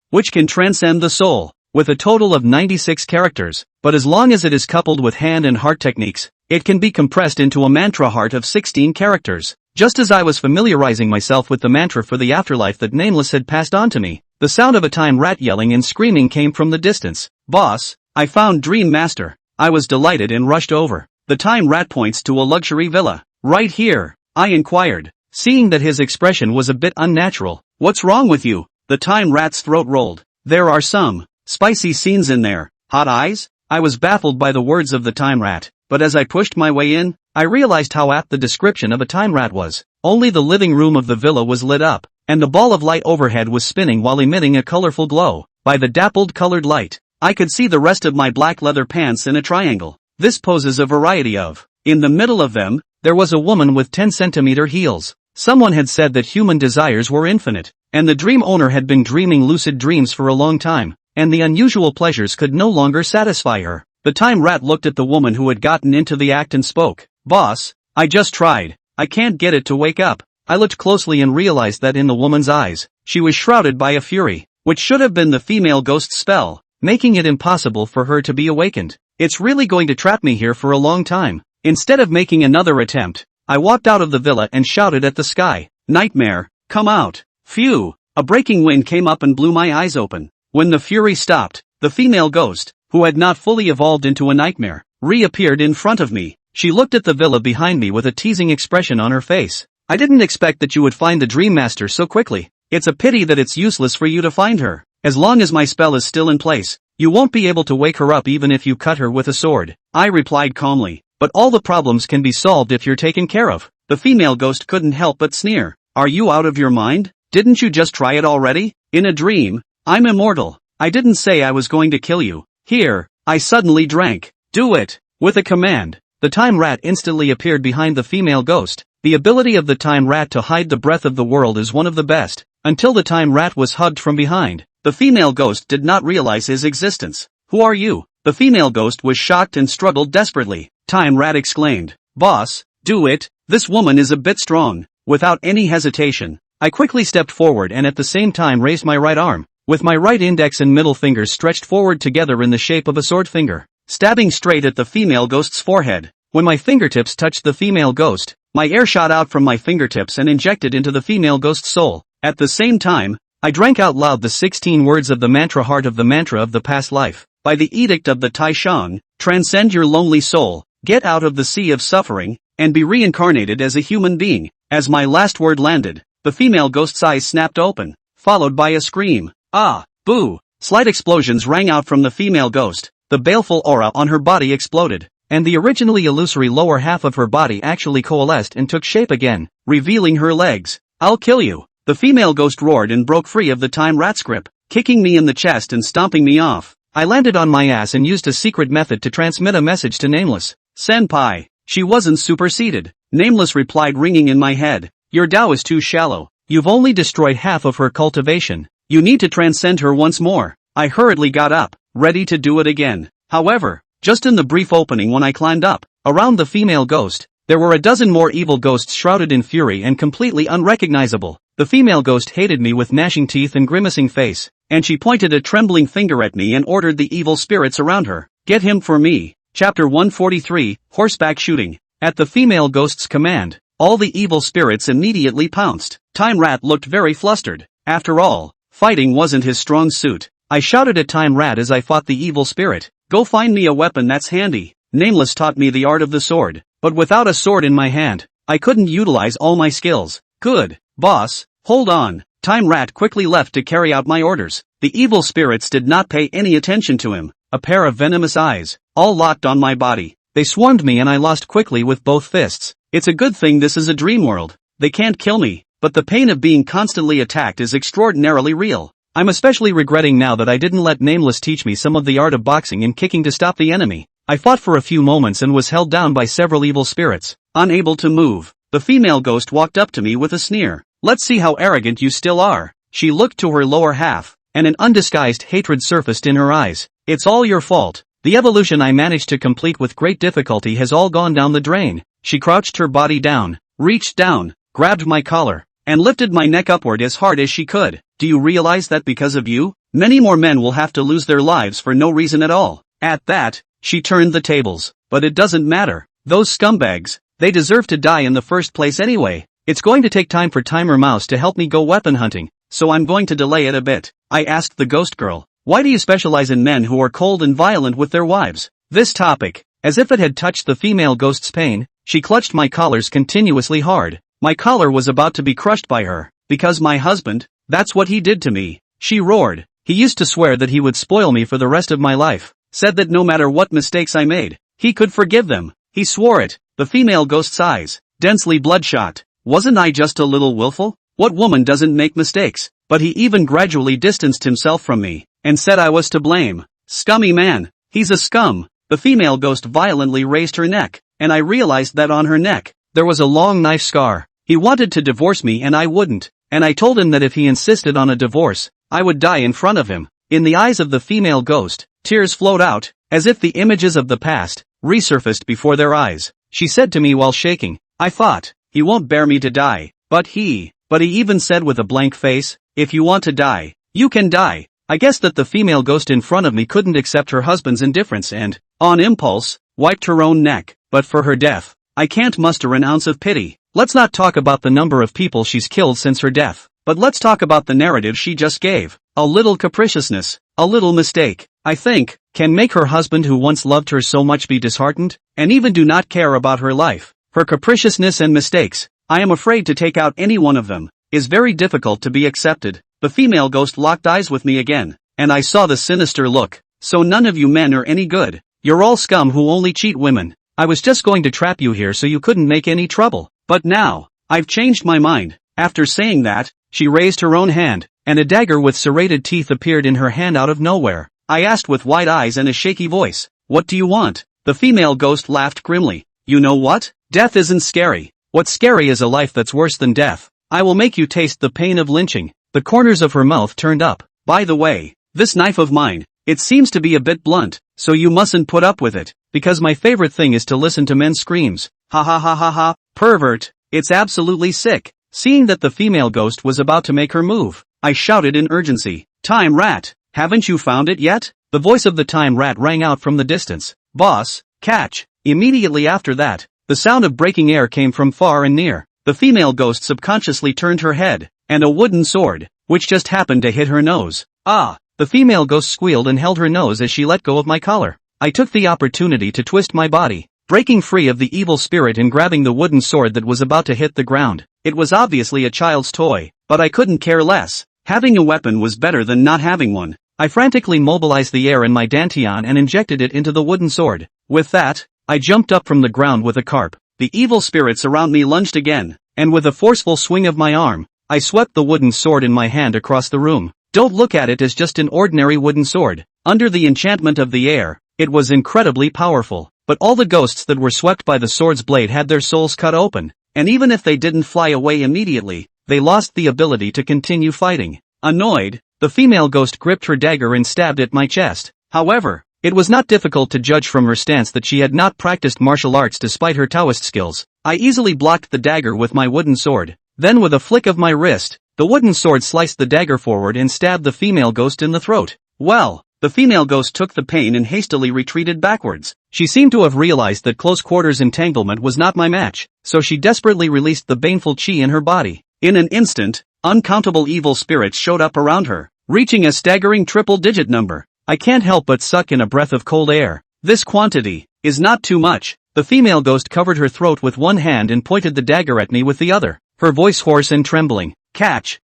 which can transcend the soul, with a total of 96 characters, but as long as it is coupled with hand and heart techniques, it can be compressed into a mantra heart of 16 characters. Just as I was familiarizing myself with the mantra for the afterlife that Nameless had passed on to me, the sound of a time rat yelling and screaming came from the distance. Boss, I found Dream Master. I was delighted and rushed over. The time rat points to a luxury villa. Right here, I inquired, seeing that his expression was a bit unnatural. What's wrong with you? The time rat's throat rolled. There are some spicy scenes in there. Hot eyes? I was baffled by the words of the time rat. but as I pushed my way in, I realized how apt the description of a time rat was. Only the living room of the villa was lit up, and the ball of light overhead was spinning while emitting a colorful glow. By the dappled colored light, I could see the rest of my black leather pants in a triangle. This poses a variety of. In the middle of them, there was a woman with 10-centimeter heels. Someone had said that human desires were infinite, and the dream owner had been dreaming lucid dreams for a long time, and the unusual pleasures could no longer satisfy her. The time rat looked at the woman who had gotten into the act and spoke. "Boss, I just tried. I can't get it to wake up." I looked closely and realized that in the woman's eyes, she was shrouded by a fury, which should have been the female ghost's spell, making it impossible for her to be awakened. It's really going to trap me here for a long time. Instead of making another attempt, I walked out of the villa and shouted at the sky, "Nightmare, come out." Phew! A breaking wind came up and blew my eyes open. When the fury stopped, the female ghost, who had not fully evolved into a nightmare, reappeared in front of me. She looked at the villa behind me with a teasing expression on her face. "I didn't expect that you would find the Dream Master so quickly. It's a pity that it's useless for you to find her. As long as my spell is still in place, you won't be able to wake her up even if you cut her with a sword." I replied calmly, "But all the problems can be solved if you're taken care of." The female ghost couldn't help but sneer. "Are you out of your mind? Didn't you just try it already? In a dream? I'm immortal. I didn't say I was going to kill you. Here." I suddenly drank. "Do it." With a command, the time rat instantly appeared behind the female ghost. The ability of the time rat to hide the breath of the world is one of the best. Until the time rat was hugged from behind, the female ghost did not realize his existence. "Who are you?" The female ghost was shocked and struggled desperately. Time rat exclaimed, "Boss, do it. This woman is a bit strong." Without any hesitation, I quickly stepped forward and at the same time raised my right arm, with my right index and middle fingers stretched forward together in the shape of a sword finger, stabbing straight at the female ghost's forehead. When my fingertips touched the female ghost, my air shot out from my fingertips and injected into the female ghost's soul. At the same time, I drank out loud the 16 words of the mantra, heart of the mantra of the past life. By the edict of the Tai Shang, transcend your lonely soul, get out of the sea of suffering, and be reincarnated as a human being. As my last word landed, the female ghost's eyes snapped open, followed by a scream. "Ah! Boo!" Slight explosions rang out from the female ghost. The baleful aura on her body exploded, and the originally illusory lower half of her body actually coalesced and took shape again, revealing her legs. "I'll kill you!" The female ghost roared and broke free of the time rat's grip, kicking me in the chest and stomping me off. I landed on my ass and used a secret method to transmit a message to Nameless. "Senpai, she wasn't superseded," Nameless replied, ringing in my head. "Your Tao is too shallow. You've only destroyed half of her cultivation. You need to transcend her once more." I hurriedly got up, ready to do it again. However, just in the brief opening when I climbed up, around the female ghost, there were a dozen more evil ghosts shrouded in fury and completely unrecognizable. The female ghost hated me with gnashing teeth and grimacing face, and she pointed a trembling finger at me and ordered the evil spirits around her, "Get him for me." Chapter 143, Horseback Shooting. At the female ghost's command, all the evil spirits immediately pounced. Time Rat looked very flustered. After all, fighting wasn't his strong suit. I shouted at Time Rat as I fought the evil spirit, "Go find me a weapon that's handy." Nameless taught me the art of the sword, but without a sword in my hand, I couldn't utilize all my skills. "Good, boss, hold on." Time Rat quickly left to carry out my orders. The evil spirits did not pay any attention to him. A pair of venomous eyes, all locked on my body. They swarmed me and I lost quickly with both fists. It's a good thing this is a dream world. They can't kill me, but the pain of being constantly attacked is extraordinarily real. I'm especially regretting now that I didn't let Nameless teach me some of the art of boxing and kicking to stop the enemy. I fought for a few moments and was held down by several evil spirits. Unable to move, the female ghost walked up to me with a sneer. "Let's see how arrogant you still are." She looked to her lower half, and an undisguised hatred surfaced in her eyes. "It's all your fault. The evolution I managed to complete with great difficulty has all gone down the drain." She crouched her body down, reached down, grabbed my collar, and lifted my neck upward as hard as she could. "Do you realize that because of you, many more men will have to lose their lives for no reason at all?" At that, she turned the tables. "But it doesn't matter. Those scumbags, they deserve to die in the first place anyway. It's going to take time for Timer Mouse to help me go weapon hunting, so I'm going to delay it a bit." I asked the ghost girl, "Why do you specialize in men who are cold and violent with their wives?" This topic, as if it had touched the female ghost's pain, she clutched my collars continuously hard. My collar was about to be crushed by her. "Because my husband, that's what he did to me," she roared. "He used to swear that he would spoil me for the rest of my life, said that no matter what mistakes I made, he could forgive them. He swore it. The female ghost's eyes, densely bloodshot. Wasn't I just a little willful? What woman doesn't make mistakes? But he even gradually distanced himself from me, and said I was to blame. Scummy man. He's a scum. The female ghost violently raised her neck, and I realized that on her neck, there was a long knife scar. He wanted to divorce me and I wouldn't, and I told him that if he insisted on a divorce, I would die in front of him. In the eyes of the female ghost, tears flowed out, as if the images of the past resurfaced before their eyes. She said to me while shaking, I thought, he won't bear me to die, but he even said with a blank face, if you want to die, you can die. I guessed that the female ghost in front of me couldn't accept her husband's indifference and, on impulse, wiped her own neck, but for her death, I can't muster an ounce of pity. Let's not talk about the number of people she's killed since her death, but let's talk about the narrative she just gave. A little capriciousness, a little mistake, I think, can make her husband who once loved her so much be disheartened, and even do not care about her life. Her capriciousness and mistakes, I am afraid to take out any one of them, is very difficult to be accepted. The female ghost locked eyes with me again, and I saw the sinister look. So none of you men are any good. You're all scum who only cheat women. I was just going to trap you here so you couldn't make any trouble. But now, I've changed my mind. After saying that, she raised her own hand, and a dagger with serrated teeth appeared in her hand out of nowhere. I asked with wide eyes and a shaky voice, what do you want? The female ghost laughed grimly. You know what? Death isn't scary. What's scary is a life that's worse than death. I will make you taste the pain of lynching. The corners of her mouth turned up. By the way, this knife of mine, it seems to be a bit blunt, so you mustn't put up with it, because my favorite thing is to listen to men's screams. Ha ha ha ha ha, pervert. It's absolutely sick. Seeing that the female ghost was about to make her move, I shouted in urgency. Time rat, haven't you found it yet? The voice of the time rat rang out from the distance. Boss, catch. Immediately after that, the sound of breaking air came from far and near. The female ghost subconsciously turned her head, and a wooden sword, which just happened to hit her nose. Ah! The female ghost squealed and held her nose as she let go of my collar. I took the opportunity to twist my body, breaking free of the evil spirit and grabbing the wooden sword that was about to hit the ground. It was obviously a child's toy, but I couldn't care less. Having a weapon was better than not having one. I frantically mobilized the air in my dantian and injected it into the wooden sword. With that, I jumped up from the ground with a carp. The evil spirits around me lunged again, and with a forceful swing of my arm, I swept the wooden sword in my hand across the room. Don't look at it as just an ordinary wooden sword. Under the enchantment of the air, it was incredibly powerful. But all the ghosts that were swept by the sword's blade had their souls cut open, and even if they didn't fly away immediately, they lost the ability to continue fighting. Annoyed, the female ghost gripped her dagger and stabbed at my chest. However, it was not difficult to judge from her stance that she had not practiced martial arts despite her Taoist skills. I easily blocked the dagger with my wooden sword. Then with a flick of my wrist, the wooden sword sliced the dagger forward and stabbed the female ghost in the throat. Well, the female ghost took the pain and hastily retreated backwards. She seemed to have realized that close quarters entanglement was not my match, so she desperately released the baneful chi in her body. In an instant, uncountable evil spirits showed up around her, reaching a staggering triple-digit number. I can't help but suck in a breath of cold air. This quantity is not too much. The female ghost covered her throat with one hand and pointed the dagger at me with the other, her voice hoarse and trembling. Catch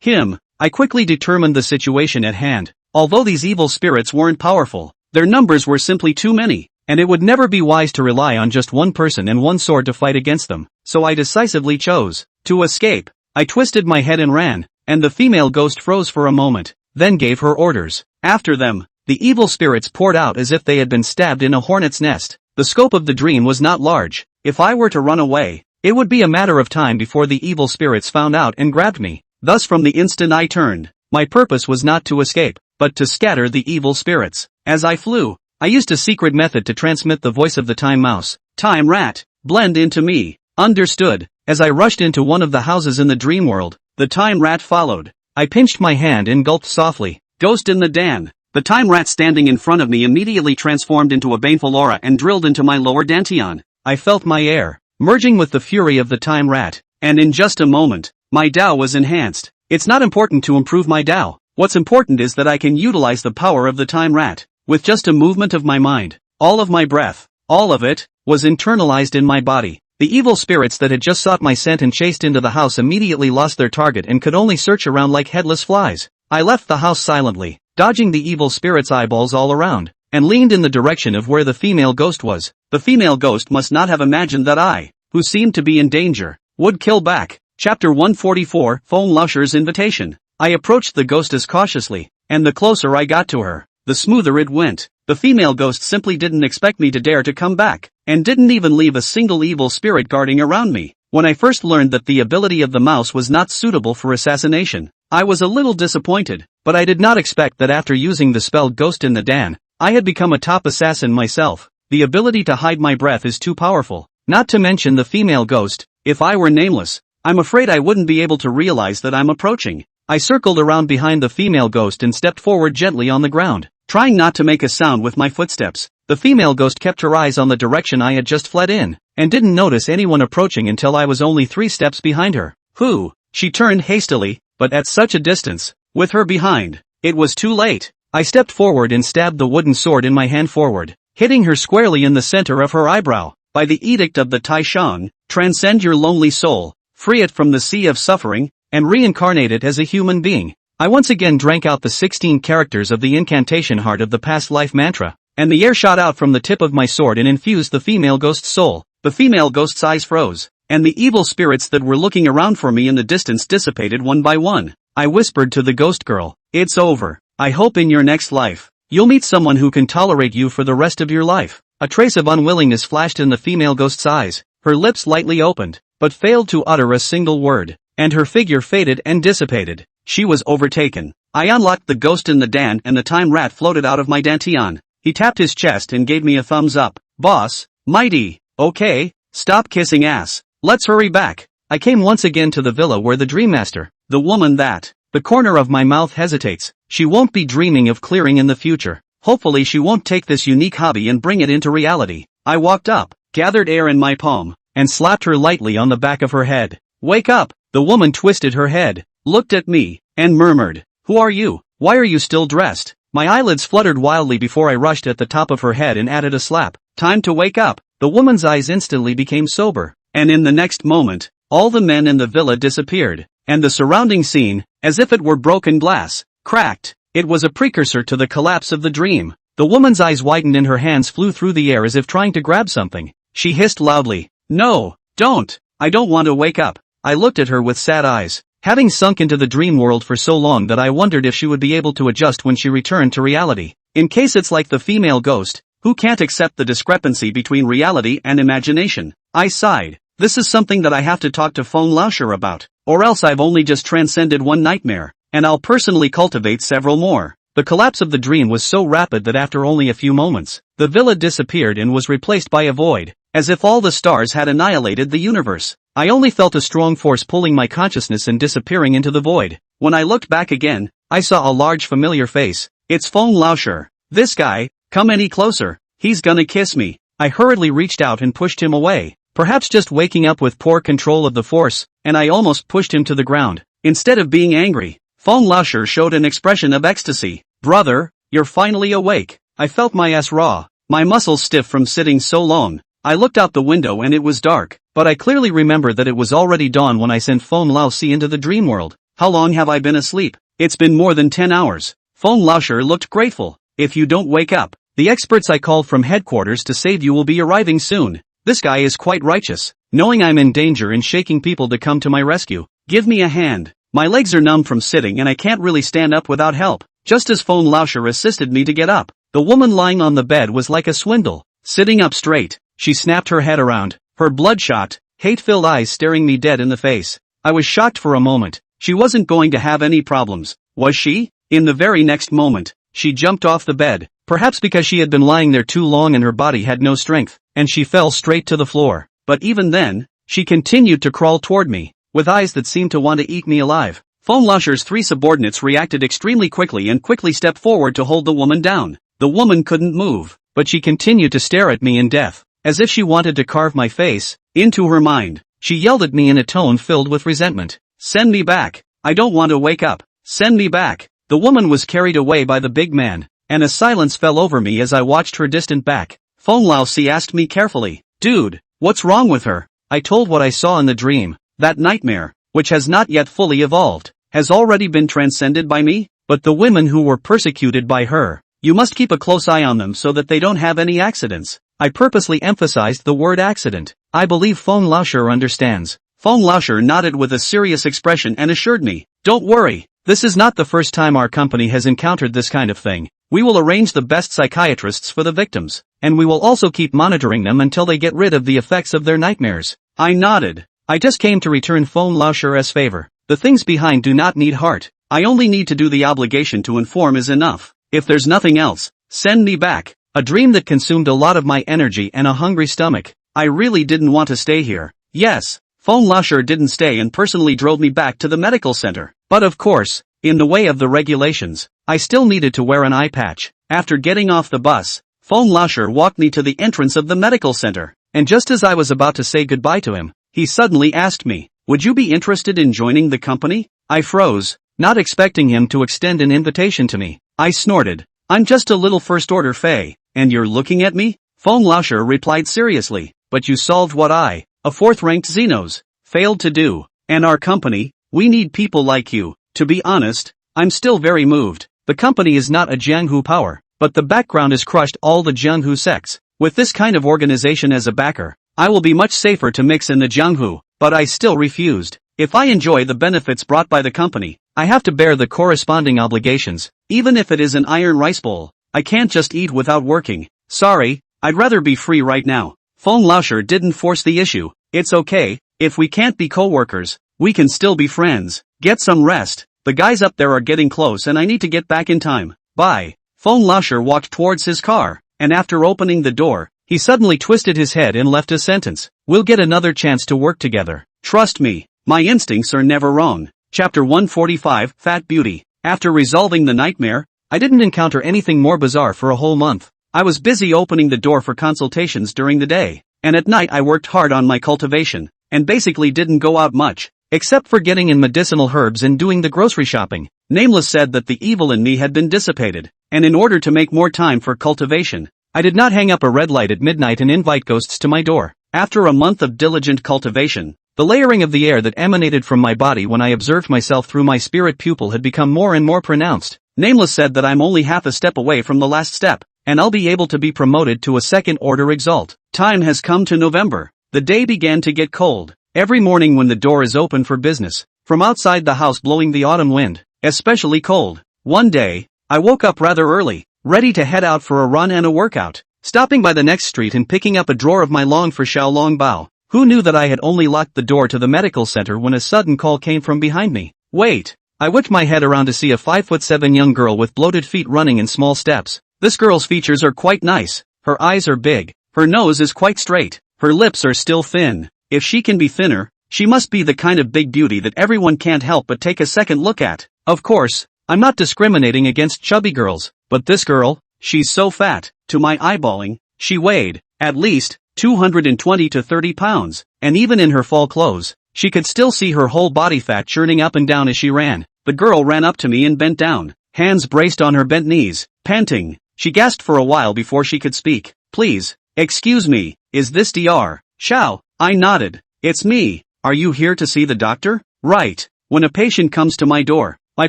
him. I quickly determined the situation at hand. Although these evil spirits weren't powerful, their numbers were simply too many, and it would never be wise to rely on just one person and one sword to fight against them, so I decisively chose to escape. I twisted my head and ran, and the female ghost froze for a moment, then gave her orders. After them, the evil spirits poured out as if they had been stabbed in a hornet's nest. The scope of the dream was not large. If I were to run away, it would be a matter of time before the evil spirits found out and grabbed me. Thus from the instant I turned, my purpose was not to escape, but to scatter the evil spirits. As I flew, I used a secret method to transmit the voice of the time mouse. Time rat, blend into me. Understood. As I rushed into one of the houses in the dream world, the time rat followed. I pinched my hand and gulped softly. Ghost in the Dan. The time rat standing in front of me immediately transformed into a baneful aura and drilled into my lower dantian. I felt my air merging with the fury of the time rat, and in just a moment, my Tao was enhanced. It's not important to improve my Tao. What's important is that I can utilize the power of the time rat. With just a movement of my mind, all of my breath, all of it, was internalized in my body. The evil spirits that had just sought my scent and chased into the house immediately lost their target and could only search around like headless flies. I left the house silently, dodging the evil spirits' eyeballs all around. and leaned in the direction of where the female ghost was. The female ghost must not have imagined that I, who seemed to be in danger, would kill back. Chapter 144, Phone Lusher's Invitation. I approached the ghostess cautiously, and the closer I got to her, the smoother it went. The female ghost simply didn't expect me to dare to come back, and didn't even leave a single evil spirit guarding around me. When I first learned that the ability of the mouse was not suitable for assassination, I was a little disappointed, but I did not expect that after using the spell Ghost in the Dan, I had become a top assassin myself. The ability to hide my breath is too powerful, not to mention the female ghost. If I were nameless, I'm afraid I wouldn't be able to realize that I'm approaching. I circled around behind the female ghost and stepped forward gently on the ground, trying not to make a sound with my footsteps. The female ghost kept her eyes on the direction I had just fled in, and didn't notice anyone approaching until I was only 3 steps behind her. Who? She turned hastily, but at such a distance, with her behind, it was too late. I stepped forward and stabbed the wooden sword in my hand forward, hitting her squarely in the center of her eyebrow. By the edict of the Tai Shang, transcend your lonely soul, free it from the sea of suffering, and reincarnate it as a human being. I once again drank out the 16 characters of the incantation Heart of the Past Life mantra, and the air shot out from the tip of my sword and infused the female ghost's soul. The female ghost's eyes froze, and the evil spirits that were looking around for me in the distance dissipated one by one. I whispered to the ghost girl, "It's over. I hope in your next life, you'll meet someone who can tolerate you for the rest of your life." A trace of unwillingness flashed in the female ghost's eyes. Her lips lightly opened, but failed to utter a single word, and her figure faded and dissipated. She was overtaken. I unlocked the Ghost in the Dan and the time rat floated out of my dantian. He tapped his chest and gave me a thumbs up. "Boss, mighty, okay, stop kissing ass. Let's hurry back." I came once again to the villa where the Dream Master, the woman that, the corner of my mouth hesitates. She won't be dreaming of clearing in the future. Hopefully she won't take this unique hobby and bring it into reality. I walked up, gathered air in my palm, and slapped her lightly on the back of her head. "Wake up!" The woman twisted her head, looked at me, and murmured, "Who are you? Why are you still dressed?" My eyelids fluttered wildly before I rushed at the top of her head and added a slap. "Time to wake up." The woman's eyes instantly became sober, and in the next moment, all the men in the villa disappeared, and the surrounding scene, as if it were broken glass, cracked. It was a precursor to the collapse of the dream. The woman's eyes widened and her hands flew through the air as if trying to grab something. She hissed loudly, "No, don't, I don't want to wake up." I looked at her with sad eyes, having sunk into the dream world for so long that I wondered if she would be able to adjust when she returned to reality. In case it's like the female ghost, who can't accept the discrepancy between reality and imagination. I sighed. This is something that I have to talk to Phone Lusher about, or else I've only just transcended one nightmare, and I'll personally cultivate several more. The collapse of the dream was so rapid that after only a few moments, the villa disappeared and was replaced by a void, as if all the stars had annihilated the universe. I only felt a strong force pulling my consciousness and disappearing into the void. When I looked back again, I saw a large familiar face. It's Phone Lusher. This guy, come any closer, he's gonna kiss me. I hurriedly reached out and pushed him away, perhaps just waking up with poor control of the force, and I almost pushed him to the ground. Instead of being angry, Phone Lusher showed an expression of ecstasy. "Brother, you're finally awake." I felt my ass raw, my muscles stiff from sitting so long. I looked out the window and it was dark, but I clearly remember that it was already dawn when I sent Phone Lusher into the dream world. How long have I been asleep? It's been more than 10 hours. Phone Lusher looked grateful. "If you don't wake up, the experts I called from headquarters to save you will be arriving soon." This guy is quite righteous, knowing I'm in danger and shaking people to come to my rescue. "Give me a hand. My legs are numb from sitting and I can't really stand up without help." Just as Phone Lusher assisted me to get up, the woman lying on the bed was like a swindle. Sitting up straight, she snapped her head around, her bloodshot, hate-filled eyes staring me dead in the face. I was shocked for a moment. She wasn't going to have any problems, was she? In the very next moment, she jumped off the bed, perhaps because she had been lying there too long and her body had no strength, and she fell straight to the floor. But even then, she continued to crawl toward me, with eyes that seemed to want to eat me alive. Phone Lusher's 3 subordinates reacted extremely quickly and quickly stepped forward to hold the woman down. The woman couldn't move, but she continued to stare at me in death, as if she wanted to carve my face into her mind. She yelled at me in a tone filled with resentment. "Send me back. I don't want to wake up. Send me back." The woman was carried away by the big man, and a silence fell over me as I watched her distant back. Phone Lusher asked me carefully, "Dude, what's wrong with her?" I told what I saw in the dream. That nightmare, which has not yet fully evolved, has already been transcended by me, but the women who were persecuted by her, You must keep a close eye on them so that they don't have any accidents. I purposely emphasized the word accident. I believe Feng Laosher understands. Feng Laosher nodded with a serious expression and assured me, don't worry, this is not the first time our company has encountered this kind of thing. We will arrange the best psychiatrists for the victims, and we will also keep monitoring them until they get rid of the effects of their nightmares. I nodded. I just came to return Feng Laosher's favor. The things behind do not need heart. I only need to do the obligation to inform is enough. If there's nothing else, send me back. A dream that consumed a lot of my energy and a hungry stomach. I really didn't want to stay here. Yes, Feng Laosher didn't stay and personally drove me back to the medical center. But of course, in the way of the regulations, I still needed to wear an eye patch. After getting off the bus, Feng Laosher walked me to the entrance of the medical center. And just as I was about to say goodbye to him, he suddenly asked me, would you be interested in joining the company? I froze, not expecting him to extend an invitation to me. I snorted, I'm just a little first-order fae, and you're looking at me? Feng Laosher replied seriously, but you solved what I, a fourth-ranked Xenos, failed to do. And our company, we need people like you. To be honest, I'm still very moved. The company is not a Jianghu power, but the background has crushed all the Jianghu sects. With this kind of organization as a backer, I will be much safer to mix in the Jianghu, but I still refused. If I enjoy the benefits brought by the company, I have to bear the corresponding obligations, even if it is an iron rice bowl. I can't just eat without working. Sorry, I'd rather be free right now. Feng Laosher didn't force the issue. It's okay, if we can't be co-workers, we can still be friends. Get some rest. The guys up there are getting close and I need to get back in time. Bye. Feng Laosher walked towards his car, and after opening the door, he suddenly twisted his head and left a sentence. We'll get another chance to work together. Trust me, my instincts are never wrong. Chapter 145, Fat Beauty. After resolving the nightmare, I didn't encounter anything more bizarre for a whole month. I was busy opening the door for consultations during the day, and at night I worked hard on my cultivation, and basically didn't go out much, except for getting in medicinal herbs and doing the grocery shopping. Nameless said that the evil in me had been dissipated, and in order to make more time for cultivation, I did not hang up a red light at midnight and invite ghosts to my door. After a month of diligent cultivation, the layering of the air that emanated from my body when I observed myself through my spirit pupil had become more and more pronounced. Nameless said that I'm only half a step away from the last step, and I'll be able to be promoted to a second-order exalt. Time has come to November. The day began to get cold. Every morning when the door is open for business, from outside the house blowing the autumn wind, especially cold. One day, I woke up rather early, ready to head out for a run and a workout, stopping by the next street and picking up a drawer of my long for Xiaolongbao. Who knew that I had only locked the door to the medical center when a sudden call came from behind me? Wait! I whipped my head around to see a 5'7" young girl with bloated feet running in small steps. This girl's features are quite nice. Her eyes are big. Her nose is quite straight. Her lips are still thin. If she can be thinner, she must be the kind of big beauty that everyone can't help but take a second look at. Of course, I'm not discriminating against chubby girls, but this girl, she's so fat. To my eyeballing, she weighed, at least, 220 to 30 pounds, and even in her fall clothes, she could still see her whole body fat churning up and down as she ran. The girl ran up to me and bent down, hands braced on her bent knees, panting. She gasped for a while before she could speak. Please, excuse me, is this Dr. Xiao? I nodded. It's me. Are you here to see the doctor? Right. When a patient comes to my door, my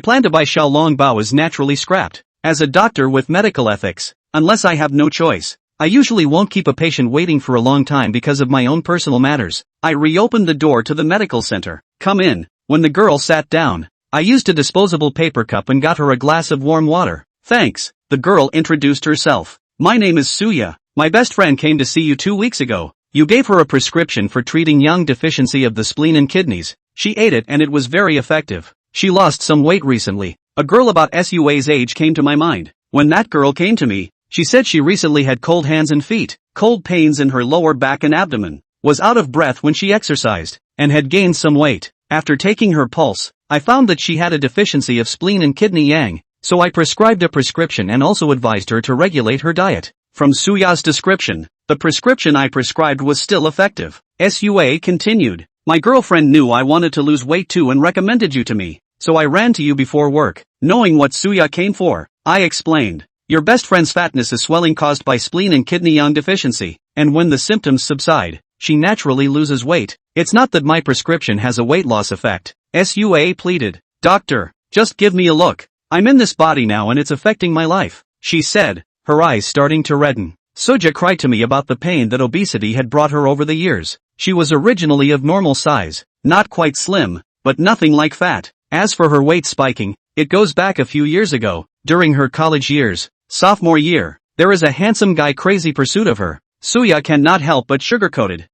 plan to buy Xiaolongbao is naturally scrapped. As a doctor with medical ethics, unless I have no choice, I usually won't keep a patient waiting for a long time because of my own personal matters. I reopened the door to the medical center. Come in. When the girl sat down, I used a disposable paper cup and got her a glass of warm water. Thanks. The girl introduced herself. My name is Suya. My best friend came to see you 2 weeks ago. You gave her a prescription for treating young deficiency of the spleen and kidneys. She ate it and it was very effective. She lost some weight recently. A girl about Sua's age came to my mind. When that girl came to me, she said she recently had cold hands and feet, cold pains in her lower back and abdomen, was out of breath when she exercised, and had gained some weight. After taking her pulse, I found that she had a deficiency of spleen and kidney yang, so I prescribed a prescription and also advised her to regulate her diet. From Suya's description, the prescription I prescribed was still effective. Sua continued. My girlfriend knew I wanted to lose weight too and recommended you to me, so I ran to you before work. Knowing what Suya came for, I explained. Your best friend's fatness is swelling caused by spleen and kidney yang deficiency, and when the symptoms subside, she naturally loses weight. It's not that my prescription has a weight loss effect. Sua pleaded. Doctor, just give me a look. I'm in this body now and it's affecting my life. she said, her eyes starting to redden. Suja cried to me about the pain that obesity had brought her over the years. She was originally of normal size, not quite slim, but nothing like fat. As for her weight spiking, it goes back a few years ago, during her college years, sophomore year. There is a handsome guy crazy pursuit of her. Suya cannot help but sugarcoated.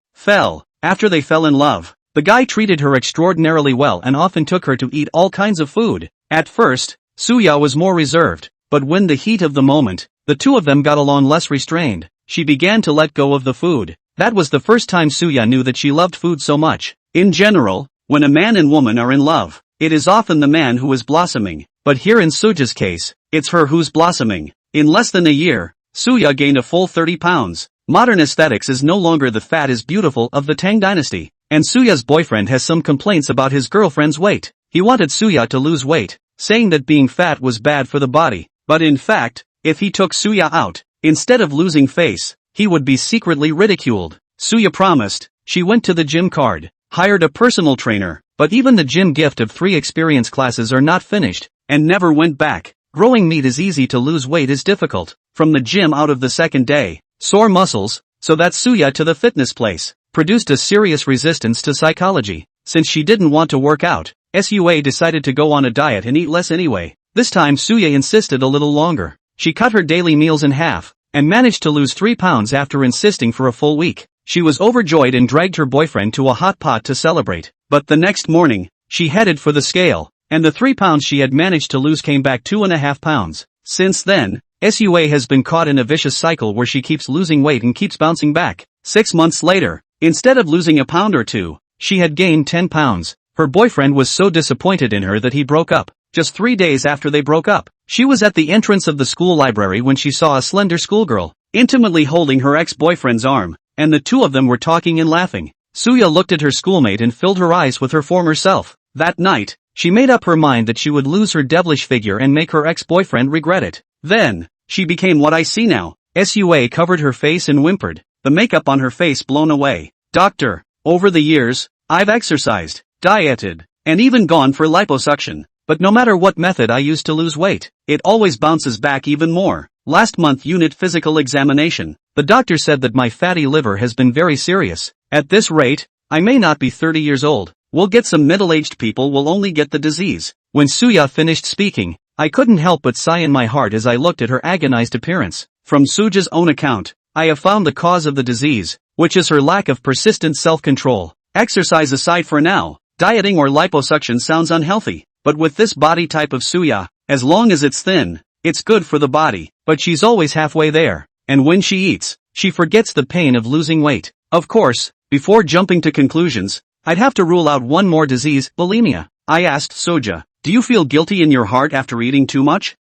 After they fell in love, the guy treated her extraordinarily well and often took her to eat all kinds of food. At first, Suya was more reserved, but when the heat of the moment, the two of them got along less restrained, she began to let go of the food. That was the first time Suya knew that she loved food so much. In general, when a man and woman are in love, it is often the man who is blossoming, but here in Suja's case, it's her who's blossoming. In less than a year, Suya gained a full 30 pounds. Modern aesthetics is no longer the fat is beautiful of the Tang dynasty, and Suya's boyfriend has some complaints about his girlfriend's weight. He wanted Suya to lose weight, saying that being fat was bad for the body, but in fact, if he took Suya out, instead of losing face, he would be secretly ridiculed. Suya promised. She went to the gym card, hired a personal trainer, but even the gym gift of 3 experience classes are not finished, and never went back. Growing meat is easy, to lose weight is difficult. From the gym out of the second day, sore muscles, so that Suya to the fitness place, produced a serious resistance to psychology. Since she didn't want to work out, Sua decided to go on a diet and eat less anyway. This time Suya insisted a little longer. She cut her daily meals in half, and managed to lose 3 pounds after insisting for a full week. She was overjoyed and dragged her boyfriend to a hot pot to celebrate. But the next morning, she headed for the scale, and the 3 pounds she had managed to lose came back 2.5 pounds. Since then, Sua has been caught in a vicious cycle where she keeps losing weight and keeps bouncing back. 6 months later, instead of losing a pound or two, she had gained 10 pounds. Her boyfriend was so disappointed in her that he broke up. Just 3 days after they broke up, she was at the entrance of the school library when she saw a slender schoolgirl, intimately holding her ex-boyfriend's arm, and the two of them were talking and laughing. Suya looked at her schoolmate and filled her eyes with her former self. That night, she made up her mind that she would lose her devilish figure and make her ex-boyfriend regret it. Then, she became what I see now. Sua covered her face and whimpered, the makeup on her face blown away. Doctor, over the years, I've exercised, dieted, and even gone for liposuction. But no matter what method I use to lose weight, it always bounces back even more. Last month unit physical examination, the doctor said that my fatty liver has been very serious. At this rate, I may not be 30 years old. We'll get some middle-aged people will only get the disease. When Suya finished speaking, I couldn't help but sigh in my heart as I looked at her agonized appearance. From Suja's own account, I have found the cause of the disease, which is her lack of persistent self-control. Exercise aside for now, dieting or liposuction sounds unhealthy. But with this body type of Suya, as long as it's thin, it's good for the body, but she's always halfway there. And when she eats, she forgets the pain of losing weight. Of course, before jumping to conclusions, I'd have to rule out one more disease, bulimia. I asked Soja, do you feel guilty in your heart after eating too much?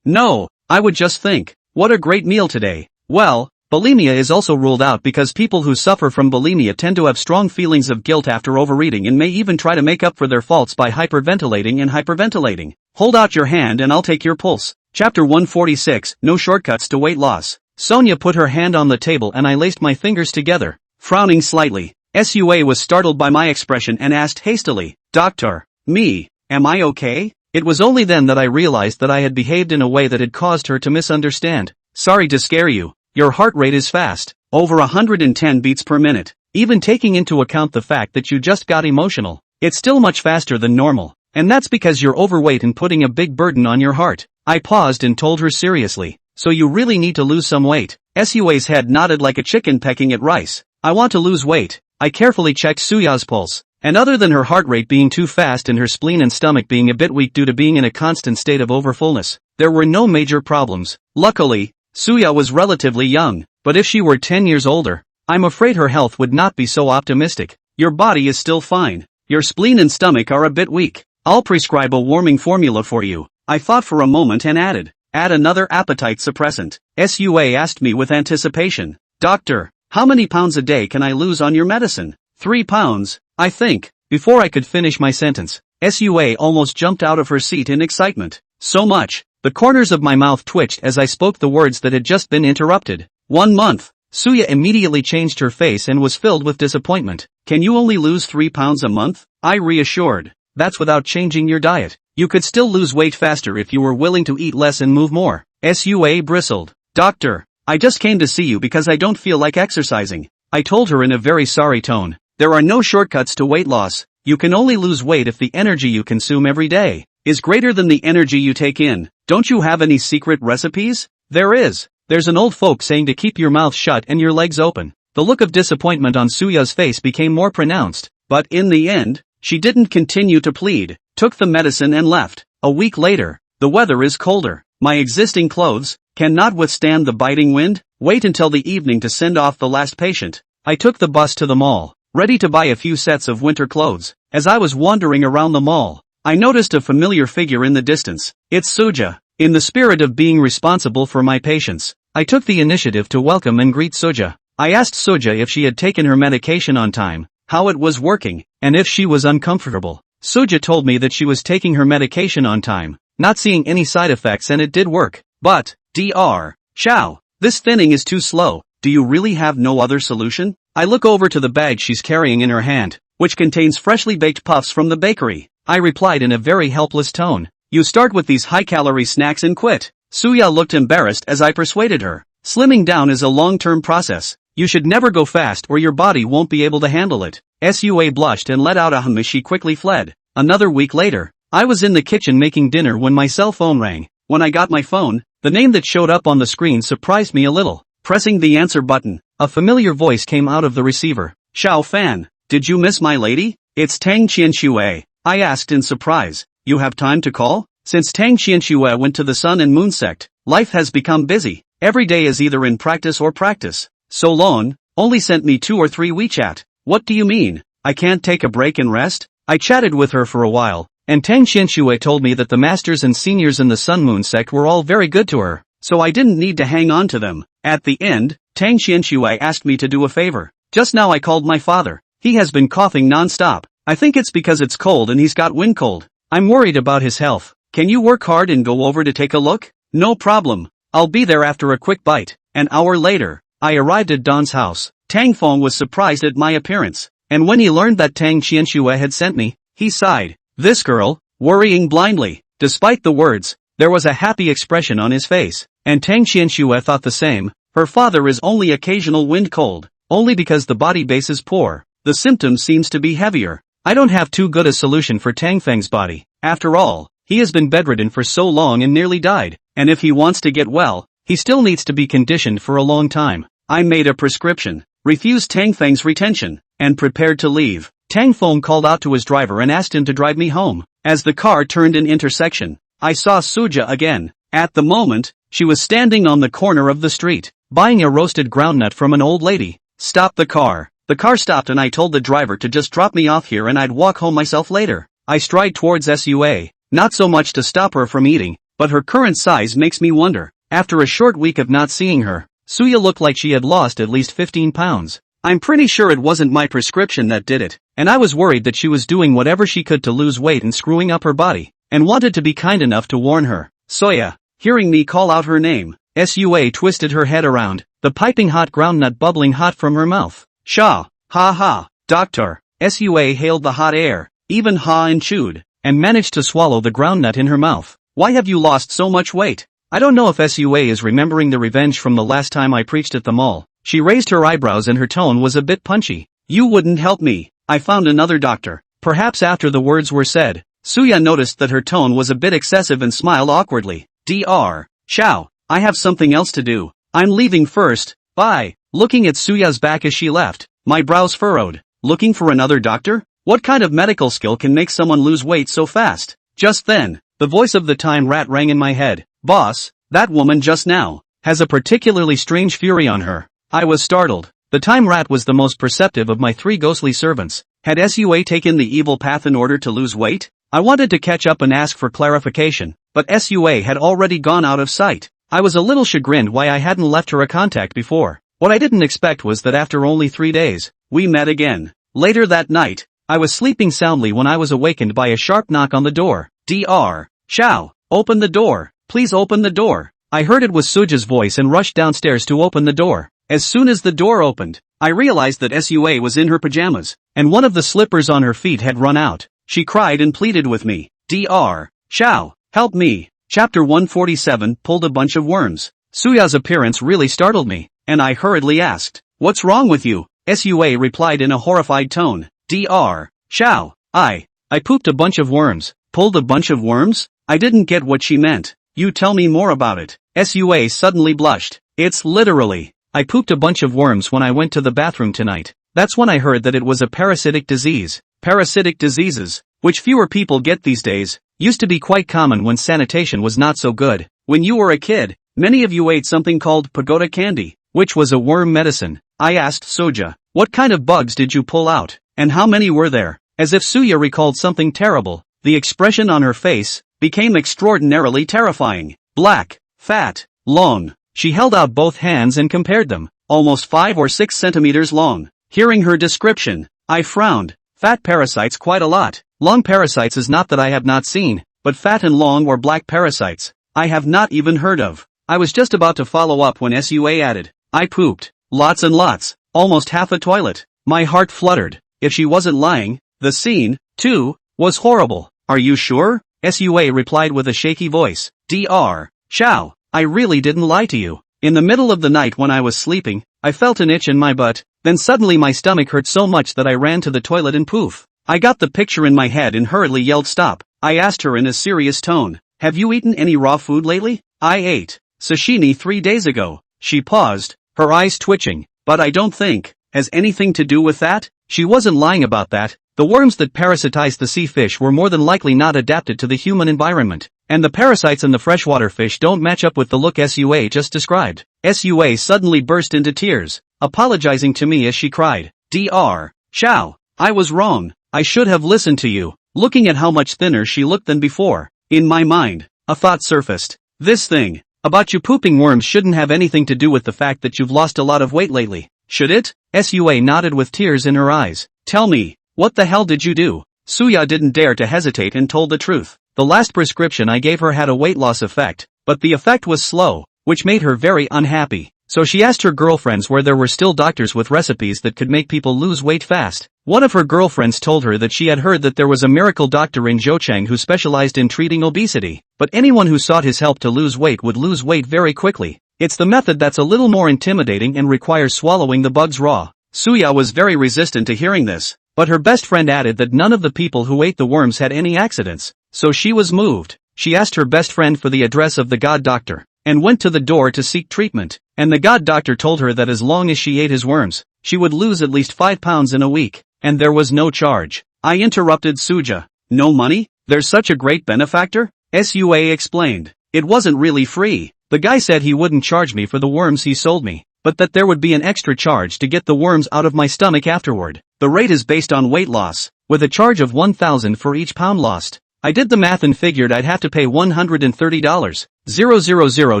No, I would just think, what a great meal today. Well, bulimia is also ruled out because people who suffer from bulimia tend to have strong feelings of guilt after overeating and may even try to make up for their faults by hyperventilating. Hold out your hand and I'll take your pulse. Chapter 146, No Shortcuts to Weight Loss. Sonia put her hand on the table and I laced my fingers together. Frowning slightly, Sua was startled by my expression and asked hastily, Doctor, am I okay? It was only then that I realized that I had behaved in a way that had caused her to misunderstand. Sorry to scare you. Your heart rate is fast, over 110 beats per minute. Even taking into account the fact that you just got emotional, it's still much faster than normal. And that's because you're overweight and putting a big burden on your heart. I paused and told her seriously, so you really need to lose some weight. Sua's head nodded like a chicken pecking at rice. I want to lose weight. I carefully checked Suya's pulse. And other than her heart rate being too fast and her spleen and stomach being a bit weak due to being in a constant state of overfullness, there were no major problems. Luckily, Suya was relatively young, but if she were 10 years older, I'm afraid her health would not be so optimistic. Your body is still fine. Your spleen and stomach are a bit weak. I'll prescribe a warming formula for you. I thought for a moment and add another appetite suppressant. Sua asked me with anticipation, Doctor, how many pounds a day can I lose on your medicine? 3 pounds, I think. Before I could finish my sentence, Sua almost jumped out of her seat in excitement. So much. The corners of my mouth twitched as I spoke the words that had just been interrupted. 1 month. Suya immediately changed her face and was filled with disappointment. Can you only lose 3 pounds a month? I reassured. That's without changing your diet. You could still lose weight faster if you were willing to eat less and move more. Sua bristled. Doctor, I just came to see you because I don't feel like exercising. I told her in a very sorry tone. There are no shortcuts to weight loss. You can only lose weight if the energy you consume every day is greater than the energy you take in. Don't you have any secret recipes? There is. There's an old folk saying to keep your mouth shut and your legs open. The look of disappointment on Suya's face became more pronounced, but in the end, she didn't continue to plead, took the medicine and left. A week later, the weather is colder. My existing clothes cannot withstand the biting wind. Wait until the evening to send off the last patient. I took the bus to the mall, ready to buy a few sets of winter clothes. As I was wandering around the mall, I noticed a familiar figure in the distance. It's Suja. In the spirit of being responsible for my patients, I took the initiative to welcome and greet Suja. I asked Suja if she had taken her medication on time, how it was working, and if she was uncomfortable. Suja told me that she was taking her medication on time, not seeing any side effects, and it did work. But, Dr. Xiao, this thinning is too slow. Do you really have no other solution? I look over to the bag she's carrying in her hand, which contains freshly baked puffs from the bakery. I replied in a very helpless tone. You start with these high-calorie snacks and quit. Suya looked embarrassed as I persuaded her. Slimming down is a long-term process. You should never go fast or your body won't be able to handle it. Sua blushed and let out a hum as she quickly fled. Another week later, I was in the kitchen making dinner when my cell phone rang. When I got my phone, the name that showed up on the screen surprised me a little. Pressing the answer button, a familiar voice came out of the receiver. Xiao Fan, did you miss my lady? It's Tang Qianxue. I asked in surprise. You have time to call? Since Tang Qianxue went to the Sun and Moon sect, life has become busy. Every day is either in practice or practice. So Lon only sent me 2 or 3 WeChat. What do you mean? I can't take a break and rest? I chatted with her for a while, and Tang Qianxue told me that the masters and seniors in the Sun Moon sect were all very good to her, so I didn't need to hang on to them. At the end, Tang Qianxue asked me to do a favor. Just now I called my father. He has been coughing non-stop. I think it's because it's cold and he's got wind cold. I'm worried about his health. Can you work hard and go over to take a look? No problem. I'll be there after a quick bite. An hour later, I arrived at Don's house. Tang Feng was surprised at my appearance, and when he learned that Tang Qianxue had sent me, he sighed. This girl, worrying blindly. Despite the words, there was a happy expression on his face, and Tang Qianxue thought the same. Her father is only occasional wind cold, only because the body base is poor. The symptom seems to be heavier. I don't have too good a solution for Tang Feng's body. After all, he has been bedridden for so long and nearly died, and if he wants to get well, he still needs to be conditioned for a long time. I made a prescription, refused Tang Feng's retention, and prepared to leave. Tang Feng called out to his driver and asked him to drive me home. As the car turned an intersection, I saw Suja again. At the moment, she was standing on the corner of the street, buying a roasted groundnut from an old lady. Stop the car. The car stopped and I told the driver to just drop me off here and I'd walk home myself later. I stride towards Sua, not so much to stop her from eating, but her current size makes me wonder. After a short week of not seeing her, Suya looked like she had lost at least 15 pounds. I'm pretty sure it wasn't my prescription that did it, and I was worried that she was doing whatever she could to lose weight and screwing up her body, and wanted to be kind enough to warn her. Soya, hearing me call out her name, Sua twisted her head around, the piping hot groundnut bubbling hot from her mouth. Sha, ha ha, doctor. Sua hailed the hot air, even ha and chewed, and managed to swallow the groundnut in her mouth. Why have you lost so much weight? I don't know if Sua is remembering the revenge from the last time I preached at the mall. She raised her eyebrows and her tone was a bit punchy. You wouldn't help me. I found another doctor. Perhaps after the words were said, Suya noticed that her tone was a bit excessive and smiled awkwardly. Dr. Xiao, I have something else to do. I'm leaving first. Bye. Looking at Suya's back as she left, my brows furrowed. Looking for another doctor? What kind of medical skill can make someone lose weight so fast? Just then, the voice of the time rat rang in my head. Boss, that woman just now has a particularly strange fury on her. I was startled. The time rat was the most perceptive of my 3 ghostly servants. Had Sua taken the evil path in order to lose weight? I wanted to catch up and ask for clarification, but Sua had already gone out of sight. I was a little chagrined why I hadn't left her a contact before. What I didn't expect was that after only 3 days, we met again. Later that night, I was sleeping soundly when I was awakened by a sharp knock on the door. Dr. Xiao, open the door. Please open the door. I heard it was Suja's voice and rushed downstairs to open the door. As soon as the door opened, I realized that Sua was in her pajamas, and one of the slippers on her feet had run out. She cried and pleaded with me. Dr. Xiao, help me. Chapter 147 Pulled a bunch of worms. Suya's appearance really startled me, and I hurriedly asked, "What's wrong with you?" Sua replied in a horrified tone, "Dr. Shao, I pooped a bunch of worms." Pulled a bunch of worms? I didn't get what she meant. You tell me more about it. Sua suddenly blushed. It's literally, I pooped a bunch of worms when I went to the bathroom tonight. That's when I heard that it was a parasitic disease. Parasitic diseases, which fewer people get these days, used to be quite common when sanitation was not so good. When you were a kid, many of you ate something called pagoda candy, which was a worm medicine. I asked Soja, "What kind of bugs did you pull out, and how many were there?" As if Suya recalled something terrible, the expression on her face became extraordinarily terrifying. Black, fat, long. She held out both hands and compared them, almost 5 or 6 centimeters long. Hearing her description, I frowned. Fat parasites quite a lot. Long parasites is not that I have not seen, but fat and long or black parasites, I have not even heard of. I was just about to follow up when Sua added, "I pooped. Lots and lots. Almost half a toilet." My heart fluttered. If she wasn't lying, the scene, too, was horrible. "Are you sure?" Sua replied with a shaky voice. "Dr. Shao, I really didn't lie to you. In the middle of the night when I was sleeping, I felt an itch in my butt, then suddenly my stomach hurt so much that I ran to the toilet and poof. I got the picture in my head and hurriedly yelled stop." I asked her in a serious tone, "Have you eaten any raw food lately?" "I ate sashimi 3 days ago." She paused, her eyes twitching. "But I don't think has anything to do with that." She wasn't lying about that. The worms that parasitized the sea fish were more than likely not adapted to the human environment, and the parasites in the freshwater fish don't match up with the look Sua just described. Sua suddenly burst into tears, apologizing to me as she cried, "Dr. Shao, I was wrong. I should have listened to you." Looking at how much thinner she looked than before, in my mind, a thought surfaced. This thing about you pooping worms shouldn't have anything to do with the fact that you've lost a lot of weight lately, should it? Sua nodded with tears in her eyes. "Tell me, what the hell did you do?" Suya didn't dare to hesitate and told the truth. The last prescription I gave her had a weight loss effect, but the effect was slow, which made her very unhappy. So she asked her girlfriends where there were still doctors with recipes that could make people lose weight fast. One of her girlfriends told her that she had heard that there was a miracle doctor in Zhochang who specialized in treating obesity, but anyone who sought his help to lose weight would lose weight very quickly. It's the method that's a little more intimidating and requires swallowing the bugs raw. Suya was very resistant to hearing this, but her best friend added that none of the people who ate the worms had any accidents, so she was moved. She asked her best friend for the address of the god doctor, and went to the door to seek treatment, and the god doctor told her that as long as she ate his worms, she would lose at least 5 pounds in a week, and there was no charge. I interrupted Suja. "No money? There's such a great benefactor?" Sua explained. "It wasn't really free. The guy said he wouldn't charge me for the worms he sold me, but that there would be an extra charge to get the worms out of my stomach afterward. The rate is based on weight loss, with a charge of 1,000 for each pound lost." I did the math and figured I'd have to pay $130,000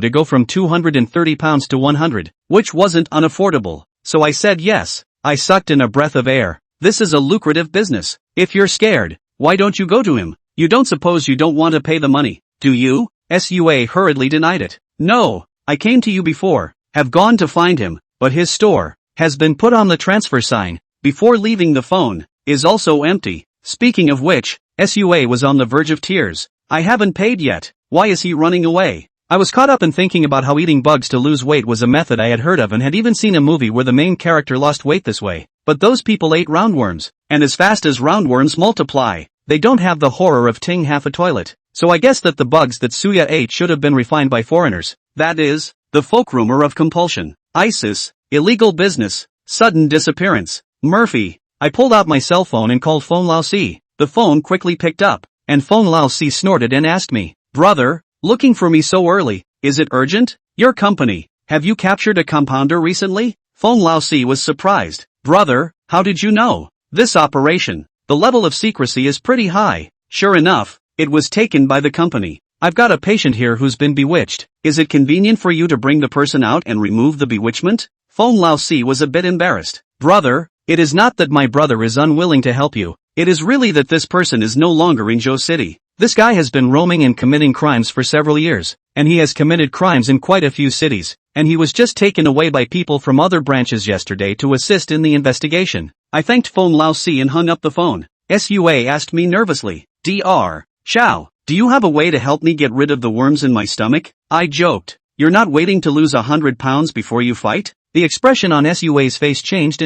to go from 230 pounds to 100, which wasn't unaffordable. So I said yes. I sucked in a breath of air. This is a lucrative business. If you're scared, why don't you go to him? You don't suppose you don't want to pay the money, do you? Sua hurriedly denied it. "No, I came to you before, have gone to find him, but his store has been put on the transfer sign, before leaving the phone, is also empty." Speaking of which, Sua was on the verge of tears. "I haven't paid yet. Why is he running away?" I was caught up in thinking about how eating bugs to lose weight was a method I had heard of and had even seen a movie where the main character lost weight this way. But those people ate roundworms, and as fast as roundworms multiply, they don't have the horror of ting half a toilet. So I guess that the bugs that Suya ate should have been refined by foreigners. That is, the folk rumor of compulsion, ISIS, illegal business, sudden disappearance. Murphy. I pulled out my cell phone and called Phone Lao Si. The phone quickly picked up, and Phone Lao Si snorted and asked me, "Brother, looking for me so early, is it urgent? Your company, have you captured a compounder recently?" Phone Lao Si was surprised. "Brother, how did you know? This operation, the level of secrecy is pretty high." Sure enough, it was taken by the company. "I've got a patient here who's been bewitched. Is it convenient for you to bring the person out and remove the bewitchment?" Phone Lao Si was a bit embarrassed. "Brother, it is not that my brother is unwilling to help you. It is really that this person is no longer in Zhou City. This guy has been roaming and committing crimes for several years, and he has committed crimes in quite a few cities, and he was just taken away by people from other branches yesterday to assist in the investigation." I thanked Phone Lao Si and hung up the phone. Sua asked me nervously, "Dr. Shao, Do you have a way to help me get rid of the worms in my stomach? I joked. You're not waiting to lose 100 pounds before you fight? The expression on Sua's face changed,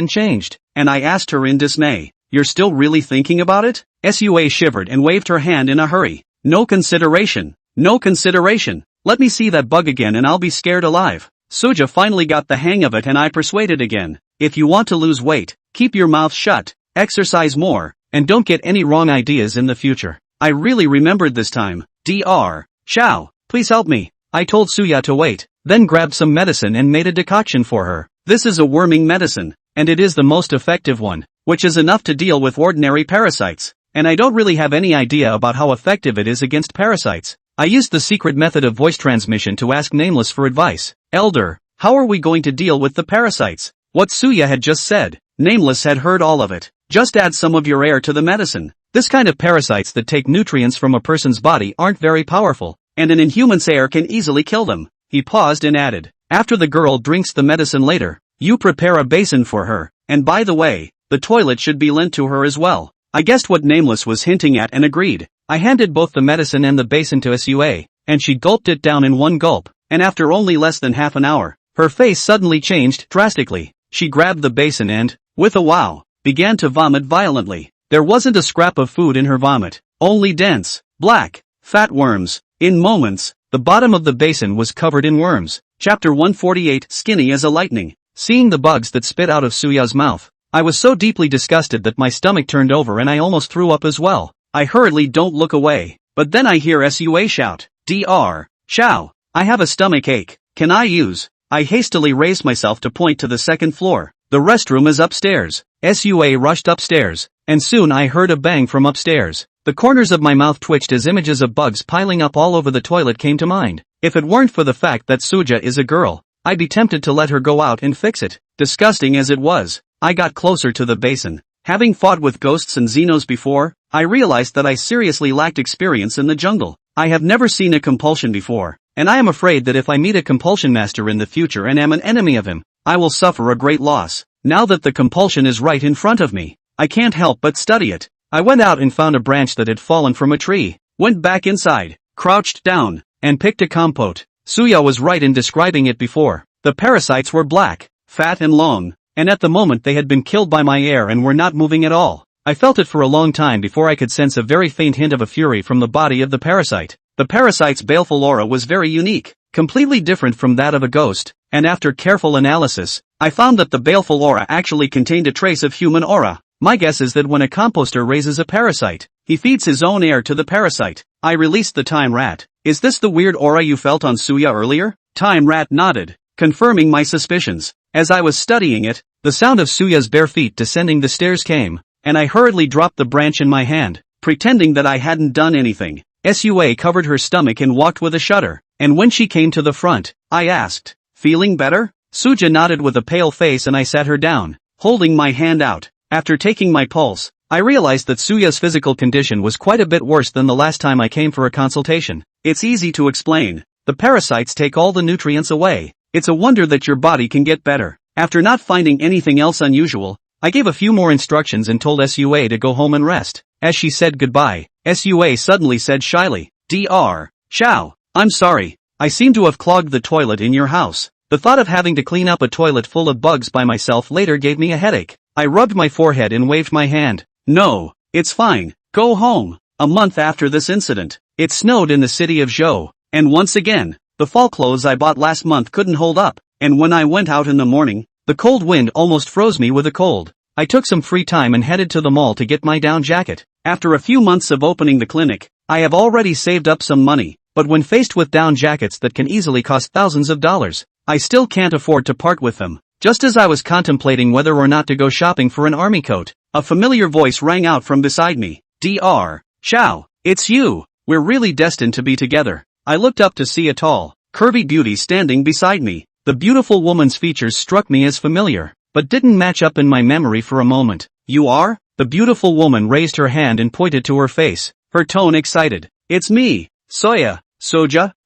and I asked her in dismay. You're still really thinking about it? Sua shivered and waved her hand in a hurry. No consideration. No consideration. Let me see that bug again and I'll be scared alive. Suja finally got the hang of it and I persuaded again. If you want to lose weight, keep your mouth shut, exercise more, and don't get any wrong ideas in the future. I really remembered this time. Dr. Shao, please help me. I told Suya to wait, then grabbed some medicine and made a decoction for her. This is a worming medicine, and it is the most effective one, which is enough to deal with ordinary parasites. And I don't really have any idea about how effective it is against parasites. I used the secret method of voice transmission to ask Nameless for advice. Elder, how are we going to deal with the parasites? What Suya had just said, Nameless had heard all of it. Just add some of your air to the medicine. This kind of parasites that take nutrients from a person's body aren't very powerful, and an inhuman's air can easily kill them. He paused and added, after the girl drinks the medicine later, you prepare a basin for her, and by the way, the toilet should be lent to her as well. I guessed what Nameless was hinting at and agreed. I handed both the medicine and the basin to Sua, and she gulped it down in one gulp, and after only less than half an hour, her face suddenly changed drastically. She grabbed the basin and, with a wow, began to vomit violently. There wasn't a scrap of food in her vomit, only dense, black, fat worms. In moments, the bottom of the basin was covered in worms. Chapter 148, Skinny as a Lightning. Seeing the bugs that spit out of Suya's mouth, I was so deeply disgusted that my stomach turned over and I almost threw up as well. I hurriedly don't look away, but then I hear Sua shout, Dr. Shao, I have a stomach ache, can I use? I hastily raised myself to point to the second floor. The restroom is upstairs. Sua rushed upstairs, and soon I heard a bang from upstairs. The corners of my mouth twitched as images of bugs piling up all over the toilet came to mind. If it weren't for the fact that Suja is a girl, I'd be tempted to let her go out and fix it. Disgusting as it was, I got closer to the basin. Having fought with ghosts and xenos before, I realized that I seriously lacked experience in the jungle. I have never seen a compulsion before, and I am afraid that if I meet a compulsion master in the future and am an enemy of him, I will suffer a great loss. Now that the compulsion is right in front of me, I can't help but study it. I went out and found a branch that had fallen from a tree, went back inside, crouched down, and picked a compote. Suya was right in describing it before. The parasites were black, fat and long, and at the moment they had been killed by my air and were not moving at all. I felt it for a long time before I could sense a very faint hint of a fury from the body of the parasite. The parasite's baleful aura was very unique, completely different from that of a ghost, and after careful analysis, I found that the baleful aura actually contained a trace of human aura. My guess is that when a composter raises a parasite, he feeds his own air to the parasite. I released the time rat. Is this the weird aura you felt on Suya earlier? Time rat nodded, confirming my suspicions. As I was studying it, the sound of Suya's bare feet descending the stairs came, and I hurriedly dropped the branch in my hand, pretending that I hadn't done anything. Sua covered her stomach and walked with a shudder, and when she came to the front, I asked, feeling better? Suja nodded with a pale face and I sat her down, holding my hand out. After taking my pulse, I realized that Suya's physical condition was quite a bit worse than the last time I came for a consultation. It's easy to explain. The parasites take all the nutrients away. It's a wonder that your body can get better. After not finding anything else unusual, I gave a few more instructions and told Sua to go home and rest. As she said goodbye, Sua suddenly said shyly, Dr. Shao, I'm sorry. I seem to have clogged the toilet in your house. The thought of having to clean up a toilet full of bugs by myself later gave me a headache. I rubbed my forehead and waved my hand. No, it's fine. Go home. A month after this incident, it snowed in the city of Zhou, and once again, the fall clothes I bought last month couldn't hold up, and when I went out in the morning, the cold wind almost froze me with a cold. I took some free time and headed to the mall to get my down jacket. After a few months of opening the clinic, I have already saved up some money, but when faced with down jackets that can easily cost thousands of dollars, I still can't afford to part with them. Just as I was contemplating whether or not to go shopping for an army coat, a familiar voice rang out from beside me. Dr. Shao, it's you. We're really destined to be together. I looked up to see a tall, curvy beauty standing beside me. The beautiful woman's features struck me as familiar, but didn't match up in my memory for a moment. You are? The beautiful woman raised her hand and pointed to her face, her tone excited. It's me, Soja.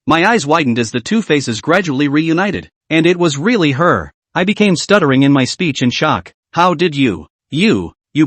My eyes widened as the two faces gradually reunited, and it was really her. I became stuttering in my speech in shock. How did you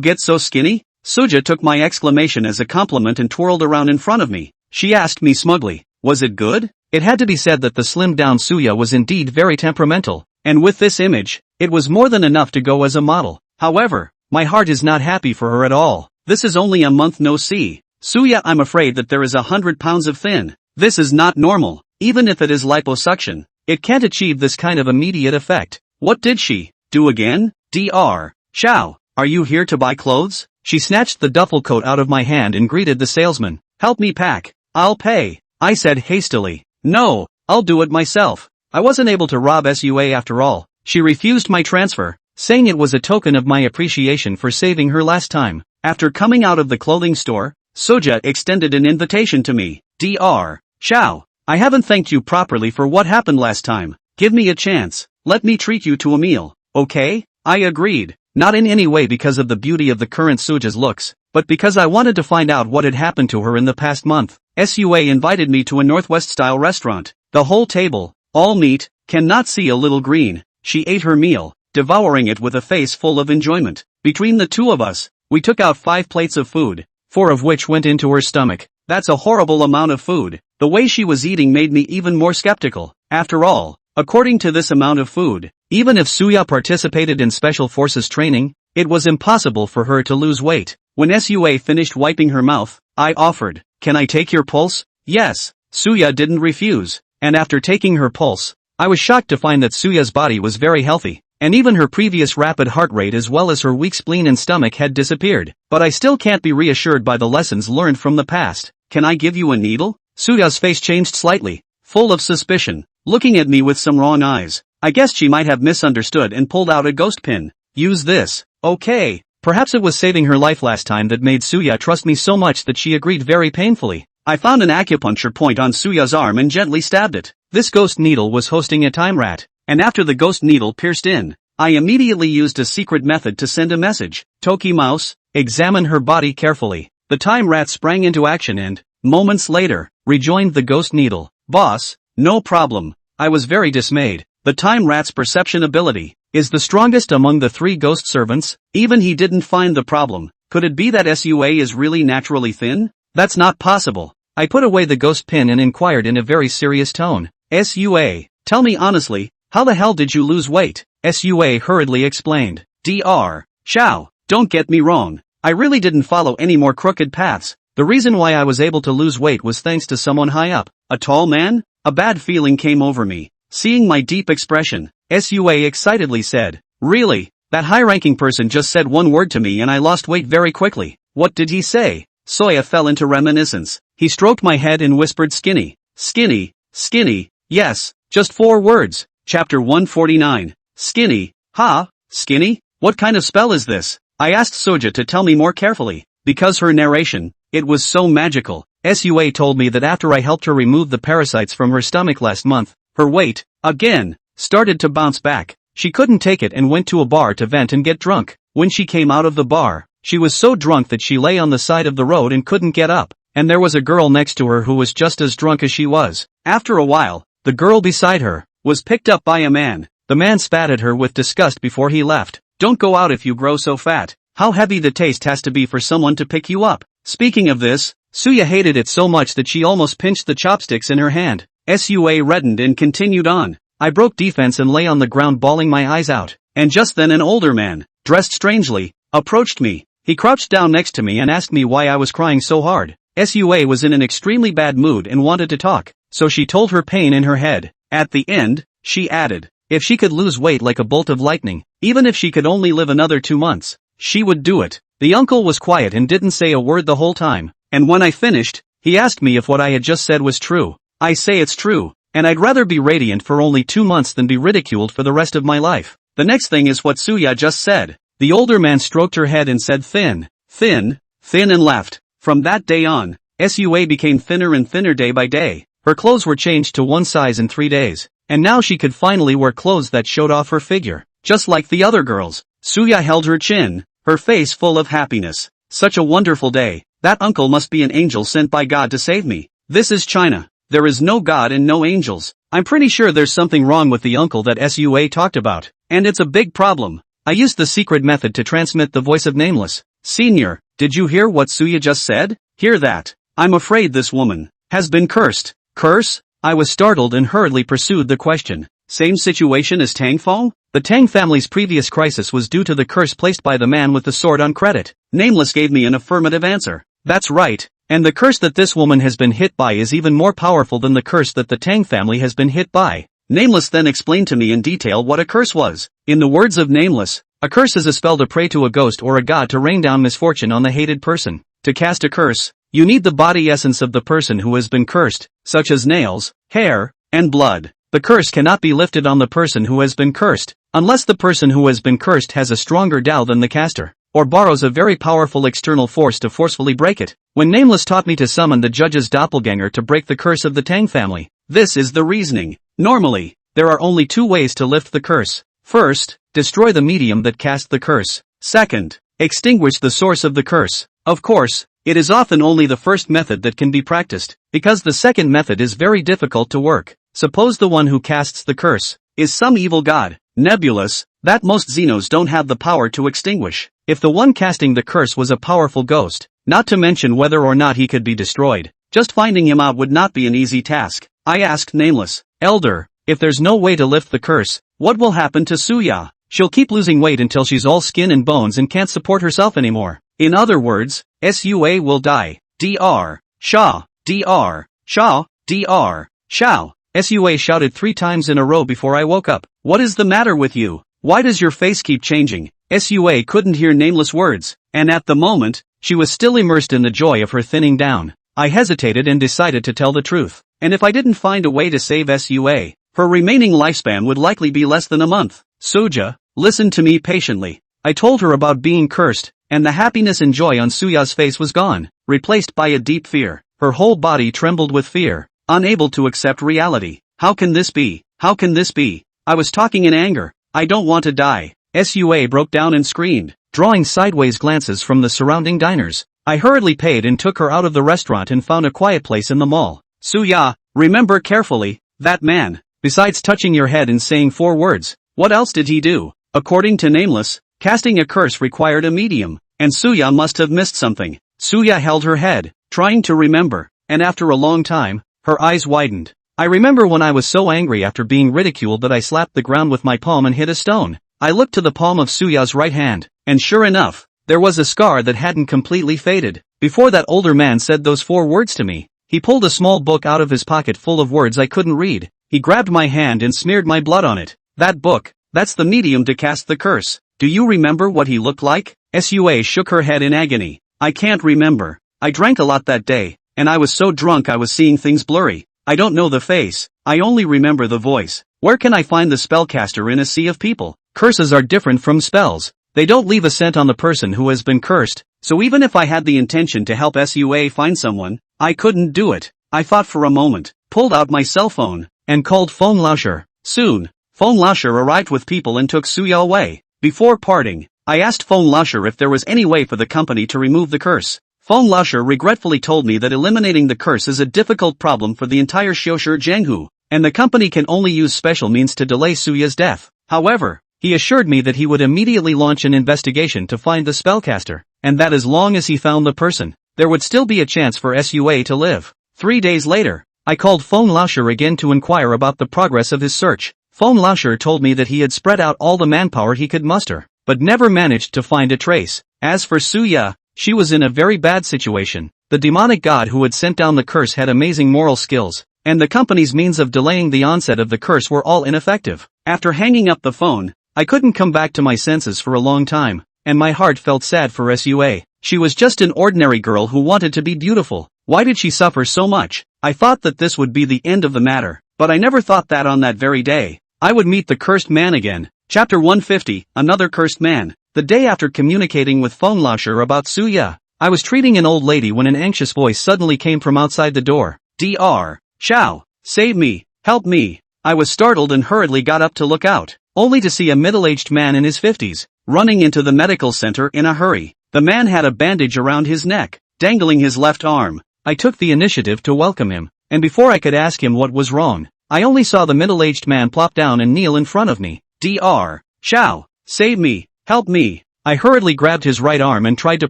get so skinny? Suja took my exclamation as a compliment and twirled around in front of me. she asked me smugly. Was it good? It had to be said that the slimmed-down Suya was indeed very temperamental, and with this image, it was more than enough to go as a model. However, my heart is not happy for her at all. This is only a month no see. Suya, I'm afraid that there is 100 pounds of thin. This is not normal. Even if it is liposuction, it can't achieve this kind of immediate effect. What did she do again? Dr. Xiao, are you here to buy clothes? She snatched the duffel coat out of my hand and greeted the salesman. Help me pack. I'll pay, I said hastily. No, I'll do it myself. I wasn't able to rob Sua after all. She refused my transfer, saying it was a token of my appreciation for saving her last time. After coming out of the clothing store, Soja extended an invitation to me. Dr. Xiao, I haven't thanked you properly for what happened last time. Give me a chance. Let me treat you to a meal. Okay? I agreed. Not in any way because of the beauty of the current Soja's looks, but because I wanted to find out what had happened to her in the past month. Sua invited me to a Northwest-style restaurant. The whole table, all meat, cannot see a little green. She ate her meal, devouring it with a face full of enjoyment. Between the two of us, we took out 5 plates of food, 4 of which went into her stomach. That's a horrible amount of food. The way she was eating made me even more skeptical. After all, according to this amount of food, even if Suya participated in special forces training, it was impossible for her to lose weight. When Sua finished wiping her mouth, I offered, "Can I take your pulse?" Yes, Suya didn't refuse, and after taking her pulse, I was shocked to find that Suya's body was very healthy, and even her previous rapid heart rate as well as her weak spleen and stomach had disappeared. But I still can't be reassured by the lessons learned from the past. Can I give you a needle? Suya's face changed slightly, full of suspicion, looking at me with some wrong eyes. I guessed she might have misunderstood and pulled out a ghost pin. Use this. Okay. Perhaps it was saving her life last time that made Suya trust me so much that she agreed very painfully. I found an acupuncture point on Suya's arm and gently stabbed it. This ghost needle was hosting a time rat, and after the ghost needle pierced in, I immediately used a secret method to send a message. Toki Mouse, examine her body carefully. The time rat sprang into action and, moments later, rejoined the ghost needle. Boss, no problem. I was very dismayed. The time rat's perception ability is the strongest among the 3 ghost servants. Even he didn't find the problem. Could it be that Sua is really naturally thin? That's not possible. I put away the ghost pin and inquired in a very serious tone. Sua, tell me honestly, how the hell did you lose weight? Sua hurriedly explained. Dr. Xiao, don't get me wrong. I really didn't follow any more crooked paths. The reason why I was able to lose weight was thanks to someone high up. A tall man? A bad feeling came over me. Seeing my deep expression, Sua excitedly said, "Really? That high-ranking person just said one word to me and I lost weight very quickly." What did he say? Soya fell into reminiscence. He stroked my head and whispered, "Skinny. Skinny. Skinny. Yes, just 4 words. Chapter 149. Skinny. Ha? Skinny? What kind of spell is this?" I asked Soja to tell me more carefully. Because her narration, it was so magical. Sua told me that after I helped her remove the parasites from her stomach last month, her weight, again, started to bounce back. She couldn't take it and went to a bar to vent and get drunk. When she came out of the bar, she was so drunk that she lay on the side of the road and couldn't get up, and there was a girl next to her who was just as drunk as she was. After a while, the girl beside her was picked up by a man. The man spat at her with disgust before he left. Don't go out if you grow so fat. How heavy the taste has to be for someone to pick you up. Speaking of this, Suya hated it so much that she almost pinched the chopsticks in her hand. Sua reddened and continued on. I broke defense and lay on the ground bawling my eyes out. And just then an older man, dressed strangely, approached me. He crouched down next to me and asked me why I was crying so hard. Sua was in an extremely bad mood and wanted to talk, so she told her pain in her head. At the end, she added, if she could lose weight like a bolt of lightning, even if she could only live another 2 months, she would do it. The uncle was quiet and didn't say a word the whole time, and when I finished, he asked me if what I had just said was true. I say it's true, and I'd rather be radiant for only 2 months than be ridiculed for the rest of my life. The next thing is what Suya just said. The older man stroked her head and said thin, thin, thin and laughed. From that day on, Sua became thinner and thinner day by day. Her clothes were changed to 1 size in 3 days, and now she could finally wear clothes that showed off her figure, just like the other girls. Suya held her chin, her face full of happiness. Such a wonderful day. That uncle must be an angel sent by God to save me. This is China. There is no God and no angels. I'm pretty sure there's something wrong with the uncle that Sua talked about, and it's a big problem. I used the secret method to transmit the voice of Nameless. Senior, did you hear what Suya just said? Hear that? I'm afraid this woman Has been cursed. Curse? I was startled and hurriedly pursued the question. Same situation as Tang Fong? The Tang family's previous crisis was due to the curse placed by the man with the sword on credit. Nameless gave me an affirmative answer. That's right. And the curse that this woman has been hit by is even more powerful than the curse that the Tang family has been hit by. Nameless then explained to me in detail what a curse was. In the words of Nameless, a curse is a spell to pray to a ghost or a god to rain down misfortune on the hated person. To cast a curse, you need the body essence of the person who has been cursed, such as nails, hair, and blood. The curse cannot be lifted on the person who has been cursed, unless the person who has been cursed has a stronger Dao than the caster, or borrows a very powerful external force to forcefully break it. When Nameless taught me to summon the judge's doppelganger to break the curse of the Tang family, this is the reasoning. Normally, there are only two ways to lift the curse. First, destroy the medium that cast the curse. Second, extinguish the source of the curse. Of course, it is often only the first method that can be practiced, because the second method is very difficult to work. Suppose the one who casts the curse is some evil god, nebulous, that most Xenos don't have the power to extinguish. If the one casting the curse was a powerful ghost, not to mention whether or not he could be destroyed, just finding him out would not be an easy task. I asked Nameless, Elder, if there's no way to lift the curse, what will happen to Suya? She'll keep losing weight until she's all skin and bones and can't support herself anymore. In other words, Sua will die. Dr. Sha. Dr. Sha. Dr. Shao. Sua shouted 3 times in a row before I woke up. What is the matter with you? Why does your face keep changing? Sua couldn't hear Nameless words, and at the moment, she was still immersed in the joy of her thinning down. I hesitated and decided to tell the truth. And if I didn't find a way to save Sua, her remaining lifespan would likely be less than a month. Suja, listen to me patiently. I told her about being cursed, and the happiness and joy on Suya's face was gone, replaced by a deep fear. Her whole body trembled with fear, unable to accept reality. How can this be? How can this be? I was talking in anger. I don't want to die. Sua broke down and screamed, drawing sideways glances from the surrounding diners. I hurriedly paid and took her out of the restaurant and found a quiet place in the mall. Suya, remember carefully, that man, besides touching your head and saying 4 words, what else did he do? According to Nameless, casting a curse required a medium, and Suya must have missed something. Suya held her head, trying to remember, and after a long time, her eyes widened. I remember when I was so angry after being ridiculed that I slapped the ground with my palm and hit a stone. I looked to the palm of Suya's right hand, and sure enough, there was a scar that hadn't completely faded. Before that older man said those 4 words to me, he pulled a small book out of his pocket full of words I couldn't read. He grabbed my hand and smeared my blood on it. That book, that's the medium to cast the curse. Do you remember what he looked like? Sua shook her head in agony. I can't remember. I drank a lot that day, and I was so drunk I was seeing things blurry. I don't know the face, I only remember the voice. Where can I find the spellcaster in a sea of people? Curses are different from spells. They don't leave a scent on the person who has been cursed, so even if I had the intention to help Sua find someone, I couldn't do it. I thought for a moment, pulled out my cell phone, and called Feng Laosher. Soon, Feng Laosher arrived with people and took Suya away. Before parting, I asked Feng Laosher if there was any way for the company to remove the curse. Feng Laosher regretfully told me that eliminating the curse is a difficult problem for the entire Xiushi Jianghu, and the company can only use special means to delay Suya's death. However, he assured me that he would immediately launch an investigation to find the spellcaster, and that as long as he found the person, there would still be a chance for Sua to live. 3 days later, I called Feng Laosher again to inquire about the progress of his search. Feng Laosher told me that he had spread out all the manpower he could muster, but never managed to find a trace. As for Suya, she was in a very bad situation. The demonic god who had sent down the curse had amazing moral skills, and the company's means of delaying the onset of the curse were all ineffective. After hanging up the phone, I couldn't come back to my senses for a long time, and my heart felt sad for Sua. She was just an ordinary girl who wanted to be beautiful. Why did she suffer so much? I thought that this would be the end of the matter, but I never thought that on that very day, I would meet the cursed man again. Chapter 150, Another Cursed Man. The day after communicating with Feng Laosher about Suya, I was treating an old lady when an anxious voice suddenly came from outside the door. Dr. Shao, save me, help me. I was startled and hurriedly got up to look out, only to see a middle-aged man in his 50s, running into the medical center in a hurry. The man had a bandage around his neck, dangling his left arm. I took the initiative to welcome him, and before I could ask him what was wrong, I only saw the middle-aged man plop down and kneel in front of me. Dr. Shao, save me, help me. I hurriedly grabbed his right arm and tried to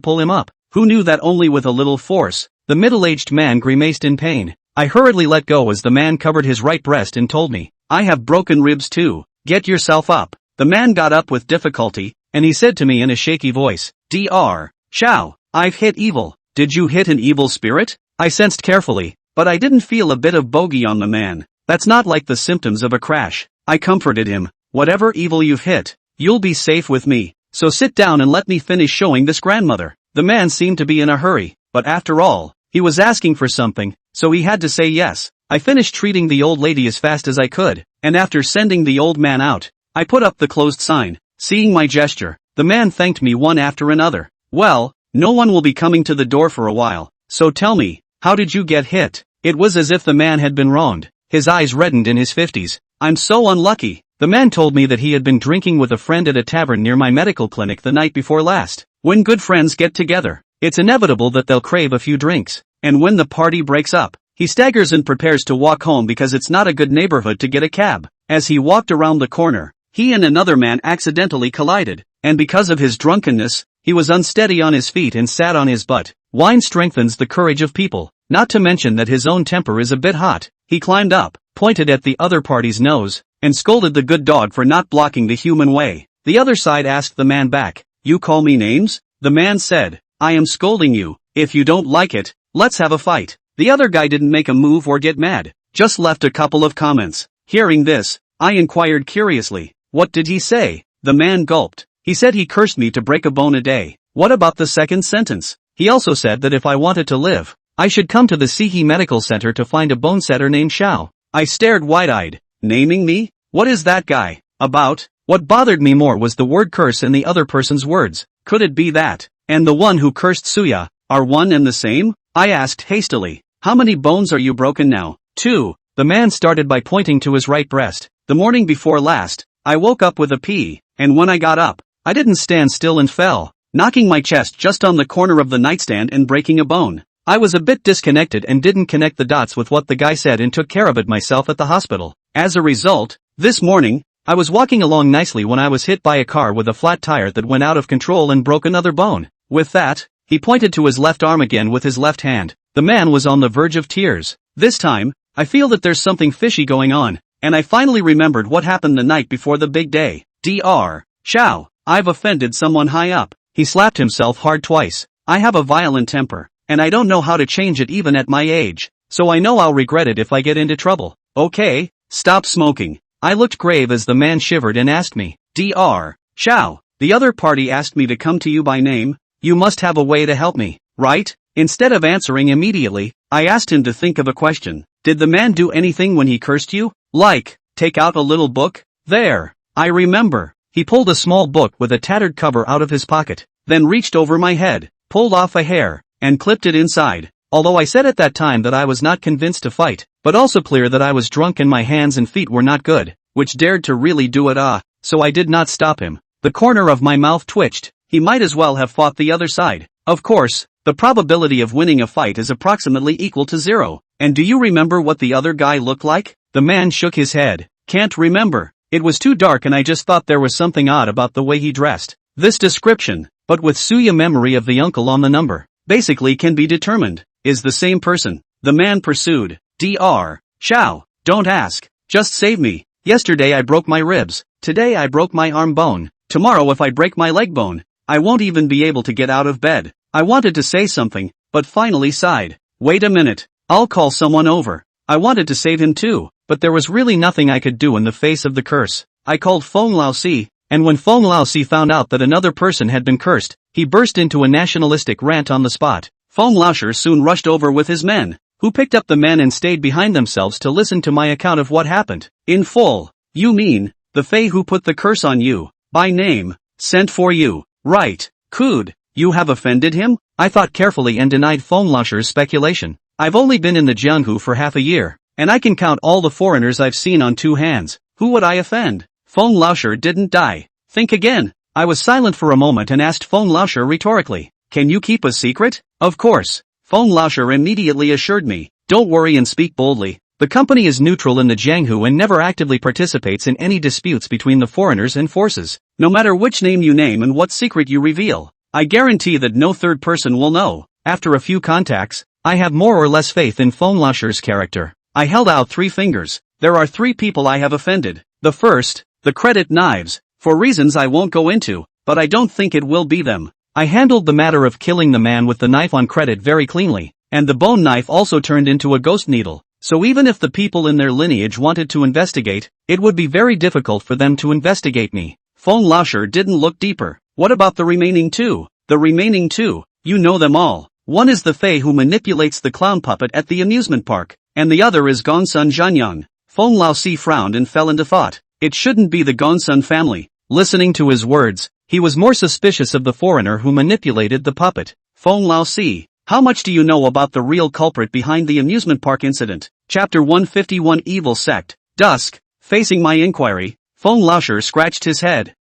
pull him up. Who knew that only with a little force, the middle-aged man grimaced in pain. I hurriedly let go as the man covered his right breast and told me, I have broken ribs too. Get yourself up. The man got up with difficulty, and he said to me in a shaky voice, Dr. Shao, I've hit evil. Did you hit an evil spirit? I sensed carefully, but I didn't feel a bit of bogey on the man. That's not like the symptoms of a crash. I comforted him. Whatever evil you've hit, you'll be safe with me. So sit down and let me finish showing this grandmother. The man seemed to be in a hurry, but after all, he was asking for something, so he had to say yes. I finished treating the old lady as fast as I could, and after sending the old man out, I put up the closed sign. Seeing my gesture, the man thanked me one after another. Well, no one will be coming to the door for a while, so tell me, how did you get hit? It was as if the man had been wronged. His eyes reddened in his 50s. I'm so unlucky. The man told me that he had been drinking with a friend at a tavern near my medical clinic the night before last. When good friends get together, it's inevitable that they'll crave a few drinks, and when the party breaks up, he staggers and prepares to walk home because it's not a good neighborhood to get a cab. As he walked around the corner, he and another man accidentally collided, and because of his drunkenness, he was unsteady on his feet and sat on his butt. Wine strengthens the courage of people, not to mention that his own temper is a bit hot. He climbed up, pointed at the other party's nose, and scolded the good dog for not blocking the human way. The other side asked the man back, You call me names? The man said, I am scolding you. If you don't like it, let's have a fight. The other guy didn't make a move or get mad, just left a couple of comments. Hearing this, I inquired curiously, what did he say? The man gulped. He said he cursed me to break a bone a day. What about the second sentence? He also said that if I wanted to live, I should come to the Sihi Medical Center to find a bone setter named Shao. I stared wide-eyed. Naming me? What is that guy about? What bothered me more was the word curse in the other person's words. Could it be that, and the one who cursed Suya, are one and the same? I asked hastily, how many bones are you broken now? 2. The man started by pointing to his right breast. The morning before last, I woke up with a pee, and when I got up, I didn't stand still and fell, knocking my chest just on the corner of the nightstand and breaking a bone. I was a bit disconnected and didn't connect the dots with what the guy said and took care of it myself at the hospital. As a result, this morning, I was walking along nicely when I was hit by a car with a flat tire that went out of control and broke another bone. With that, he pointed to his left arm again with his left hand. The man was on the verge of tears. This time, I feel that there's something fishy going on, and I finally remembered what happened the night before the big day. Dr. Shao, I've offended someone high up. He slapped himself hard twice. I have a violent temper, and I don't know how to change it even at my age, so I know I'll regret it if I get into trouble. Okay, stop smoking. I looked grave as the man shivered and asked me, Dr. Shao, the other party asked me to come to you by name. You must have a way to help me, right? Instead of answering immediately, I asked him to think of a question. Did the man do anything when he cursed you? Like, take out a little book? There. I remember. He pulled a small book with a tattered cover out of his pocket, then reached over my head, pulled off a hair, and clipped it inside. Although I said at that time that I was not convinced to fight, but also clear that I was drunk and my hands and feet were not good, which dared to really do it so I did not stop him. The corner of my mouth twitched. He might as well have fought the other side. Of course, the probability of winning a fight is approximately equal to 0. And do you remember what the other guy looked like? The man shook his head. Can't remember. It was too dark and I just thought there was something odd about the way he dressed. This description, but with Suya memory of the uncle on the number, basically can be determined, is the same person. The man pursued. Dr. Shao, don't ask. Just save me. Yesterday I broke my ribs. Today I broke my arm bone. Tomorrow if I break my leg bone, I won't even be able to get out of bed. I wanted to say something, but finally sighed. Wait a minute. I'll call someone over. I wanted to save him too, but there was really nothing I could do in the face of the curse. I called Feng Laosi, and when Feng Laosi found out that another person had been cursed, he burst into a nationalistic rant on the spot. Feng Laoshi soon rushed over with his men, who picked up the men and stayed behind themselves to listen to my account of what happened. In full. You mean, the Fae who put the curse on you, by name, sent for you, right? Could you have offended him? I thought carefully and denied Feng Laoshi's speculation. I've only been in the Jianghu for half a year, and I can count all the foreigners I've seen on 2 hands. Who would I offend? Feng Laoshi didn't die. Think again. I was silent for a moment and asked Feng Laoshi rhetorically, can you keep a secret? Of course. Feng Laoshi immediately assured me, don't worry and speak boldly. The company is neutral in the Jianghu and never actively participates in any disputes between the foreigners and forces. No matter which name you name and what secret you reveal, I guarantee that no third person will know. After a few contacts, I have more or less faith in Fonglasher's character. I held out 3 fingers. There are 3 people I have offended. The first, the credit knives, for reasons I won't go into, but I don't think it will be them. I handled the matter of killing the man with the knife on credit very cleanly, and the bone knife also turned into a ghost needle, so even if the people in their lineage wanted to investigate, it would be very difficult for them to investigate me. Fonglasher didn't look deeper. What about the remaining 2? The remaining 2, you know them all. One is the Fae who manipulates the clown puppet at the amusement park, and the other is Gongsun Zhanyang. Feng Laozi frowned and fell into thought. It shouldn't be the Gongsun family. Listening to his words, he was more suspicious of the foreigner who manipulated the puppet. Feng Laozi, how much do you know about the real culprit behind the amusement park incident? Chapter 151 Evil Sect. Dusk. Facing my inquiry, Feng Laoshi scratched his head.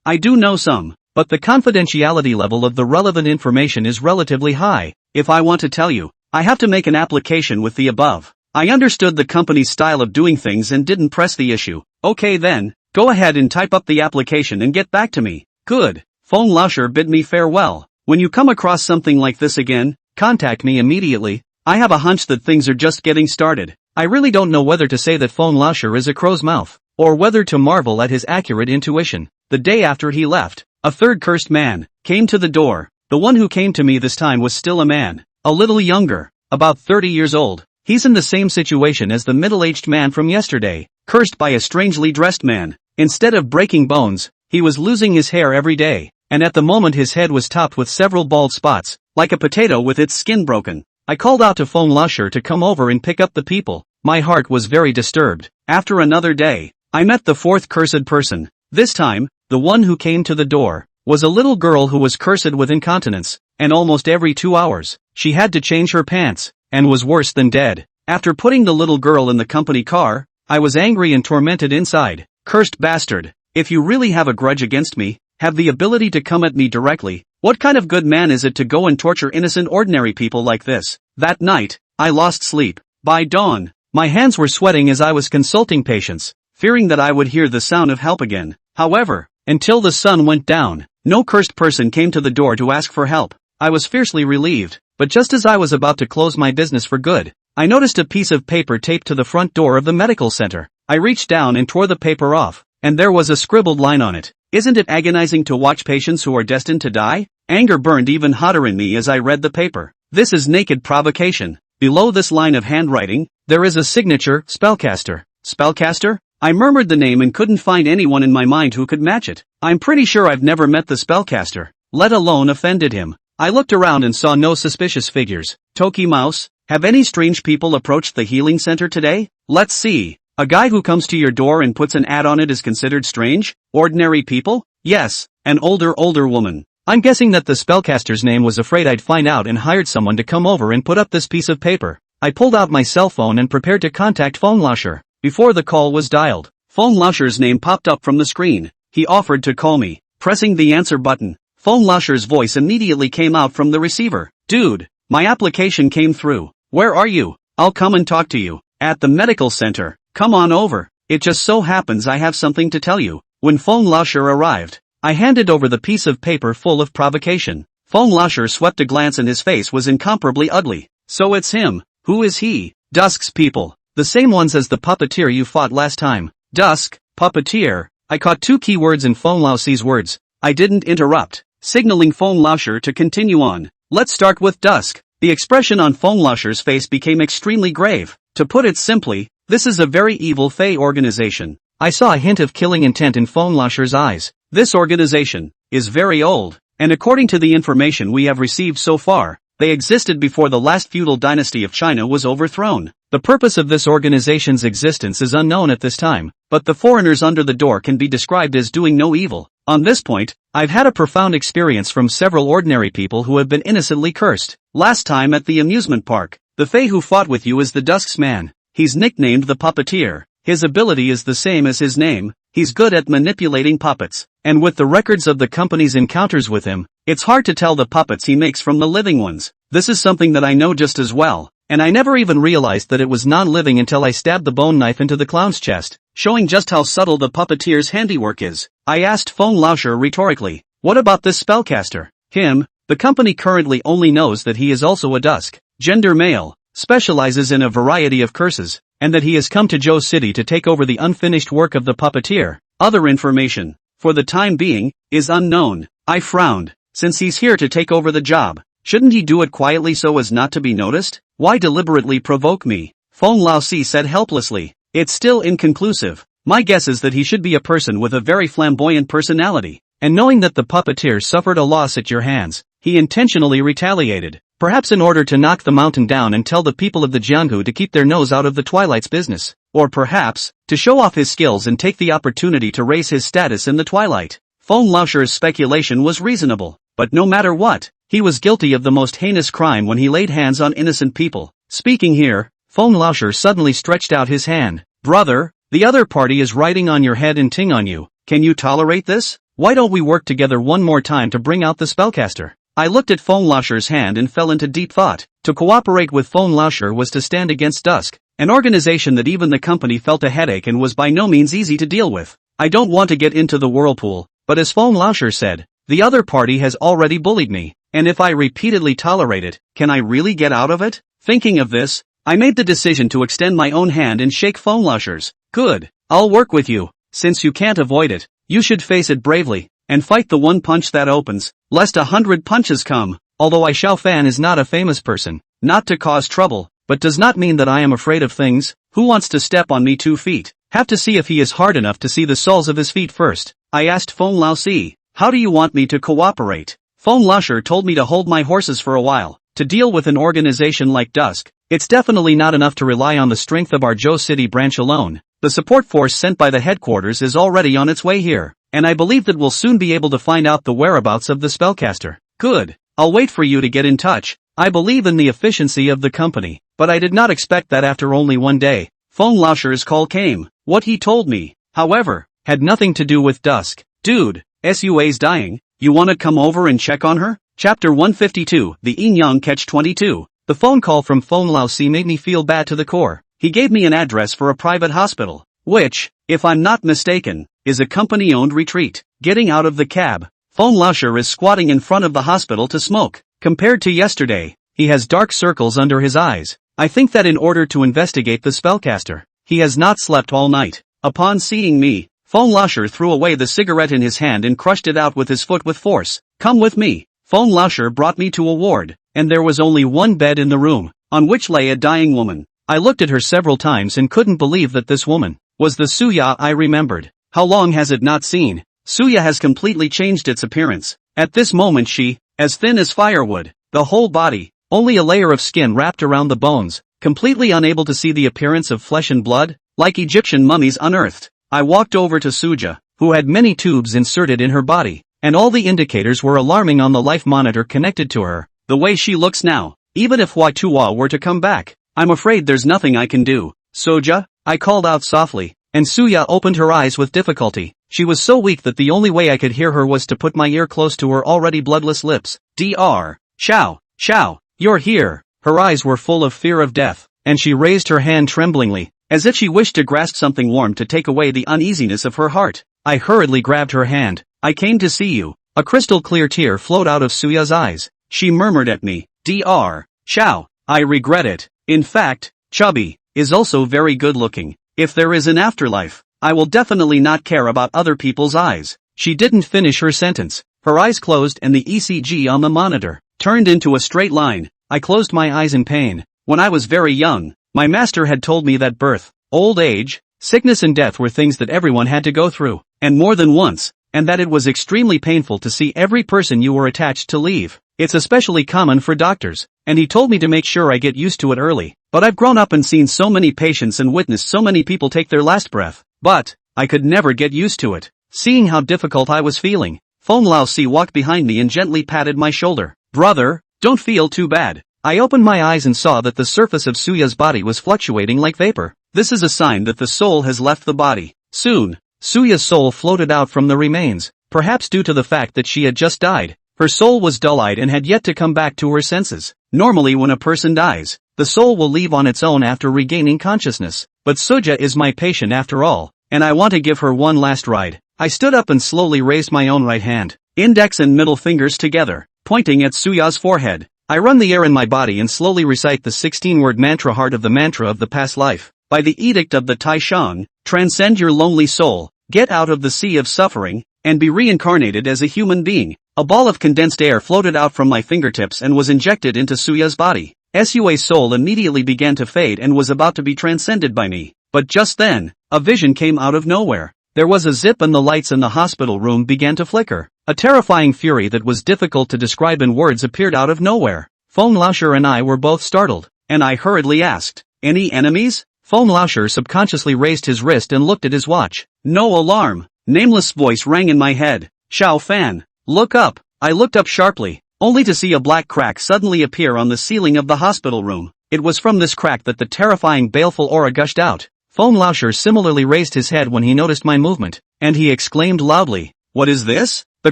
I do know some, but the confidentiality level of the relevant information is relatively high. If I want to tell you, I have to make an application with the above. I understood the company's style of doing things and didn't press the issue. Okay then, go ahead and type up the application and get back to me. Good. Feng Laoshi bid me farewell. When you come across something like this again, contact me immediately. I have a hunch that things are just getting started. I really don't know whether to say that Feng Laoshi is a crow's mouth, or whether to marvel at his accurate intuition. The day after he left, a third cursed man came to the door. The one who came to me this time was still a man, a little younger, about 30 years old. He's in the same situation as the middle-aged man from yesterday, cursed by a strangely dressed man. Instead of breaking bones, he was losing his hair every day, and at the moment his head was topped with several bald spots, like a potato with its skin broken. I called out to Feng Laoshi to come over and pick up the people. My heart was very disturbed. After another day, I met the fourth cursed person. This time, the one who came to the door was a little girl who was cursed with incontinence, and almost every 2 hours, she had to change her pants, and was worse than dead. After putting the little girl in the company car, I was angry and tormented inside. Cursed bastard, if you really have a grudge against me, have the ability to come at me directly. What kind of good man is it to go and torture innocent ordinary people like this? That night, I lost sleep. By dawn, my hands were sweating as I was consulting patients, fearing that I would hear the sound of help again. However, until the sun went down, no cursed person came to the door to ask for help. I was fiercely relieved, but just as I was about to close my business for good, I noticed a piece of paper taped to the front door of the medical center. I reached down and tore the paper off, and there was a scribbled line on it. Isn't it agonizing to watch patients who are destined to die? Anger burned even hotter in me as I read the paper. This is naked provocation. Below this line of handwriting, there is a signature, Spellcaster. Spellcaster? I murmured the name and couldn't find anyone in my mind who could match it. I'm pretty sure I've never met the Spellcaster, let alone offended him. I looked around and saw no suspicious figures. Toki Mouse, have any strange people approached the healing center today? Let's see. A guy who comes to your door and puts an ad on it is considered strange? Ordinary people? Yes, an older woman. I'm guessing that the spellcaster's name was afraid I'd find out and hired someone to come over and put up this piece of paper. I pulled out my cell phone and prepared to contact Feng Laoshi. Before the call was dialed, Feng Laoshi's name popped up from the screen. He offered to call me. Pressing the answer button, Feng Laoshi's voice immediately came out from the receiver. Dude, my application came through. Where are you? I'll come and talk to you. At the medical center. Come on over. It just so happens I have something to tell you. When Feng Laoshi arrived, I handed over the piece of paper full of provocation. Feng Laoshi swept a glance and his face was incomparably ugly. So it's him. Who is he? Dusk's people. The same ones as the puppeteer you fought last time. Dusk, puppeteer. I caught 2 key words in Feng Laoshi's words. I didn't interrupt, signaling Feng Laoshi to continue on. Let's start with Dusk. The expression on Feng Laoshi's face became extremely grave. To put it simply, this is a very evil Fey organization. I saw a hint of killing intent in Feng Laoshi's eyes. This organization is very old, and according to the information we have received so far, they existed before the last feudal dynasty of China was overthrown. The purpose of this organization's existence is unknown at this time, but the foreigners under the door can be described as doing no evil. On this point, I've had a profound experience from several ordinary people who have been innocently cursed. Last time at the amusement park, the Fey who fought with you is the Dusk's man. He's nicknamed the Puppeteer. His ability is the same as his name. He's good at manipulating puppets, and with the records of the company's encounters with him, it's hard to tell the puppets he makes from the living ones. This is something that I know just as well, and I never even realized that it was non-living until I stabbed the bone knife into the clown's chest, showing just how subtle the puppeteer's handiwork is. I asked Feng Laoshi rhetorically, what about this spellcaster? Him? The company currently only knows that he is also a Dusk. gender male, specializes in a variety of curses, and that he has come to Joe City to take over the unfinished work of the puppeteer. Other information, for the time being, is unknown. I frowned. Since he's here to take over the job, shouldn't he do it quietly so as not to be noticed? Why deliberately provoke me? Feng Laozi said helplessly. It's still inconclusive. My guess is that he should be a person with a very flamboyant personality, and knowing that the puppeteer suffered a loss at your hands, he intentionally retaliated, perhaps in order to knock the mountain down and tell the people of the Jianghu to keep their nose out of the Twilight's business, or perhaps, to show off his skills and take the opportunity to raise his status in the Twilight. Feng Laozi's speculation was reasonable, but no matter what, he was guilty of the most heinous crime when he laid hands on innocent people. Speaking here, Feng Laozi suddenly stretched out his hand. Brother, the other party is riding on your head and ting on you. Can you tolerate this? Why don't we work together one more time to bring out the spellcaster? I looked at Feng Laozi's hand and fell into deep thought. To cooperate with Feng Laozi was to stand against Dusk, an organization that even the company felt a headache and was by no means easy to deal with. I don't want to get into the whirlpool, but as Feng Laozi said, the other party has already bullied me, and if I repeatedly tolerate it, can I really get out of it? Thinking of this, I made the decision to extend my own hand and shake Feng Laozi's. Good, I'll work with you. Since you can't avoid it, you should face it bravely, and fight the one punch that opens, lest 100 punches come. Although I Xiao Fan is not a famous person, not to cause trouble, but does not mean that I am afraid of things. Who wants to step on me 2 feet? Have to see if he is hard enough to see the soles of his feet first. I asked Feng Laozi, how do you want me to cooperate? Feng Laozi told me to hold my horses for a while. To deal with an organization like Dusk, it's definitely not enough to rely on the strength of our Zhou City branch alone. The support force sent by the headquarters is already on its way here, and I believe that we'll soon be able to find out the whereabouts of the spellcaster. Good, I'll wait for you to get in touch. I believe in the efficiency of the company, but I did not expect that after only one day. Feng Laozi's call came. What he told me, however, had nothing to do with Dusk. Dude, Sua's dying, you wanna come over and check on her? Chapter 152, The Yin Yang Catch 22. The phone call from Feng Laozi made me feel bad to the core. He gave me an address for a private hospital, which, if I'm not mistaken, is a company-owned retreat. Getting out of the cab, Feng Laozi is squatting in front of the hospital to smoke. Compared to yesterday, he has dark circles under his eyes. I think that in order to investigate the spellcaster, he has not slept all night. Upon seeing me, Feng Laozi threw away the cigarette in his hand and crushed it out with his foot with force. Come with me. Feng Laozi brought me to a ward, and there was only one bed in the room, on which lay a dying woman. I looked at her several times and couldn't believe that this woman was the Suya I remembered. How long has it not seen? Suya has completely changed its appearance. At this moment she, as thin as firewood, the whole body, only a layer of skin wrapped around the bones, completely unable to see the appearance of flesh and blood, like Egyptian mummies unearthed. I walked over to Suja, who had many tubes inserted in her body, and all the indicators were alarming on the life monitor connected to her. The way she looks now, even if Hua Tuo were to come back, I'm afraid there's nothing I can do. Soja, I called out softly, and Suya opened her eyes with difficulty. She was so weak that the only way I could hear her was to put my ear close to her already bloodless lips. Dr. Xiao, you're here. Her eyes were full of fear of death, and she raised her hand tremblingly, as if she wished to grasp something warm to take away the uneasiness of her heart. I hurriedly grabbed her hand. I came to see you. A crystal clear tear flowed out of Suya's eyes. She murmured at me, Dr. Xiao, I regret it. In fact, Chubby is also very good looking. If there is an afterlife, I will definitely not care about other people's eyes. She didn't finish her sentence. Her eyes closed and the ECG on the monitor turned into a straight line. I closed my eyes in pain. When I was very young, my master had told me that birth, old age, sickness and death were things that everyone had to go through, and more than once, and that it was extremely painful to see every person you were attached to leave. It's especially common for doctors, and he told me to make sure I get used to it early. But I've grown up and seen so many patients and witnessed so many people take their last breath. But I could never get used to it. Seeing how difficult I was feeling, Feng Laozi walked behind me and gently patted my shoulder. Brother, don't feel too bad. I opened my eyes and saw that the surface of Suya's body was fluctuating like vapor. This is a sign that the soul has left the body. Soon, Suya's soul floated out from the remains, perhaps due to the fact that she had just died. Her soul was dull-eyed and had yet to come back to her senses. Normally when a person dies, the soul will leave on its own after regaining consciousness. But Suja is my patient after all, and I want to give her one last ride. I stood up and slowly raised my own right hand, index and middle fingers together, pointing at Suya's forehead. I run the air in my body and slowly recite the 16-word mantra, heart of the mantra of the past life. By the edict of the Tai Shang, transcend your lonely soul, get out of the sea of suffering, and be reincarnated as a human being. A ball of condensed air floated out from my fingertips and was injected into Suya's body. Sua's soul immediately began to fade and was about to be transcended by me. But just then, a vision came out of nowhere. There was a zip and the lights in the hospital room began to flicker. A terrifying fury that was difficult to describe in words appeared out of nowhere. Feng Laosher and I were both startled, and I hurriedly asked, "Any enemies?" Feng Laosher subconsciously raised his wrist and looked at his watch. No alarm. Nameless voice rang in my head. "Xiao Fan, look up." I looked up sharply, only to see a black crack suddenly appear on the ceiling of the hospital room. It was from this crack that the terrifying baleful aura gushed out. Feng Laosher similarly raised his head when he noticed my movement, and he exclaimed loudly, "What is this?" The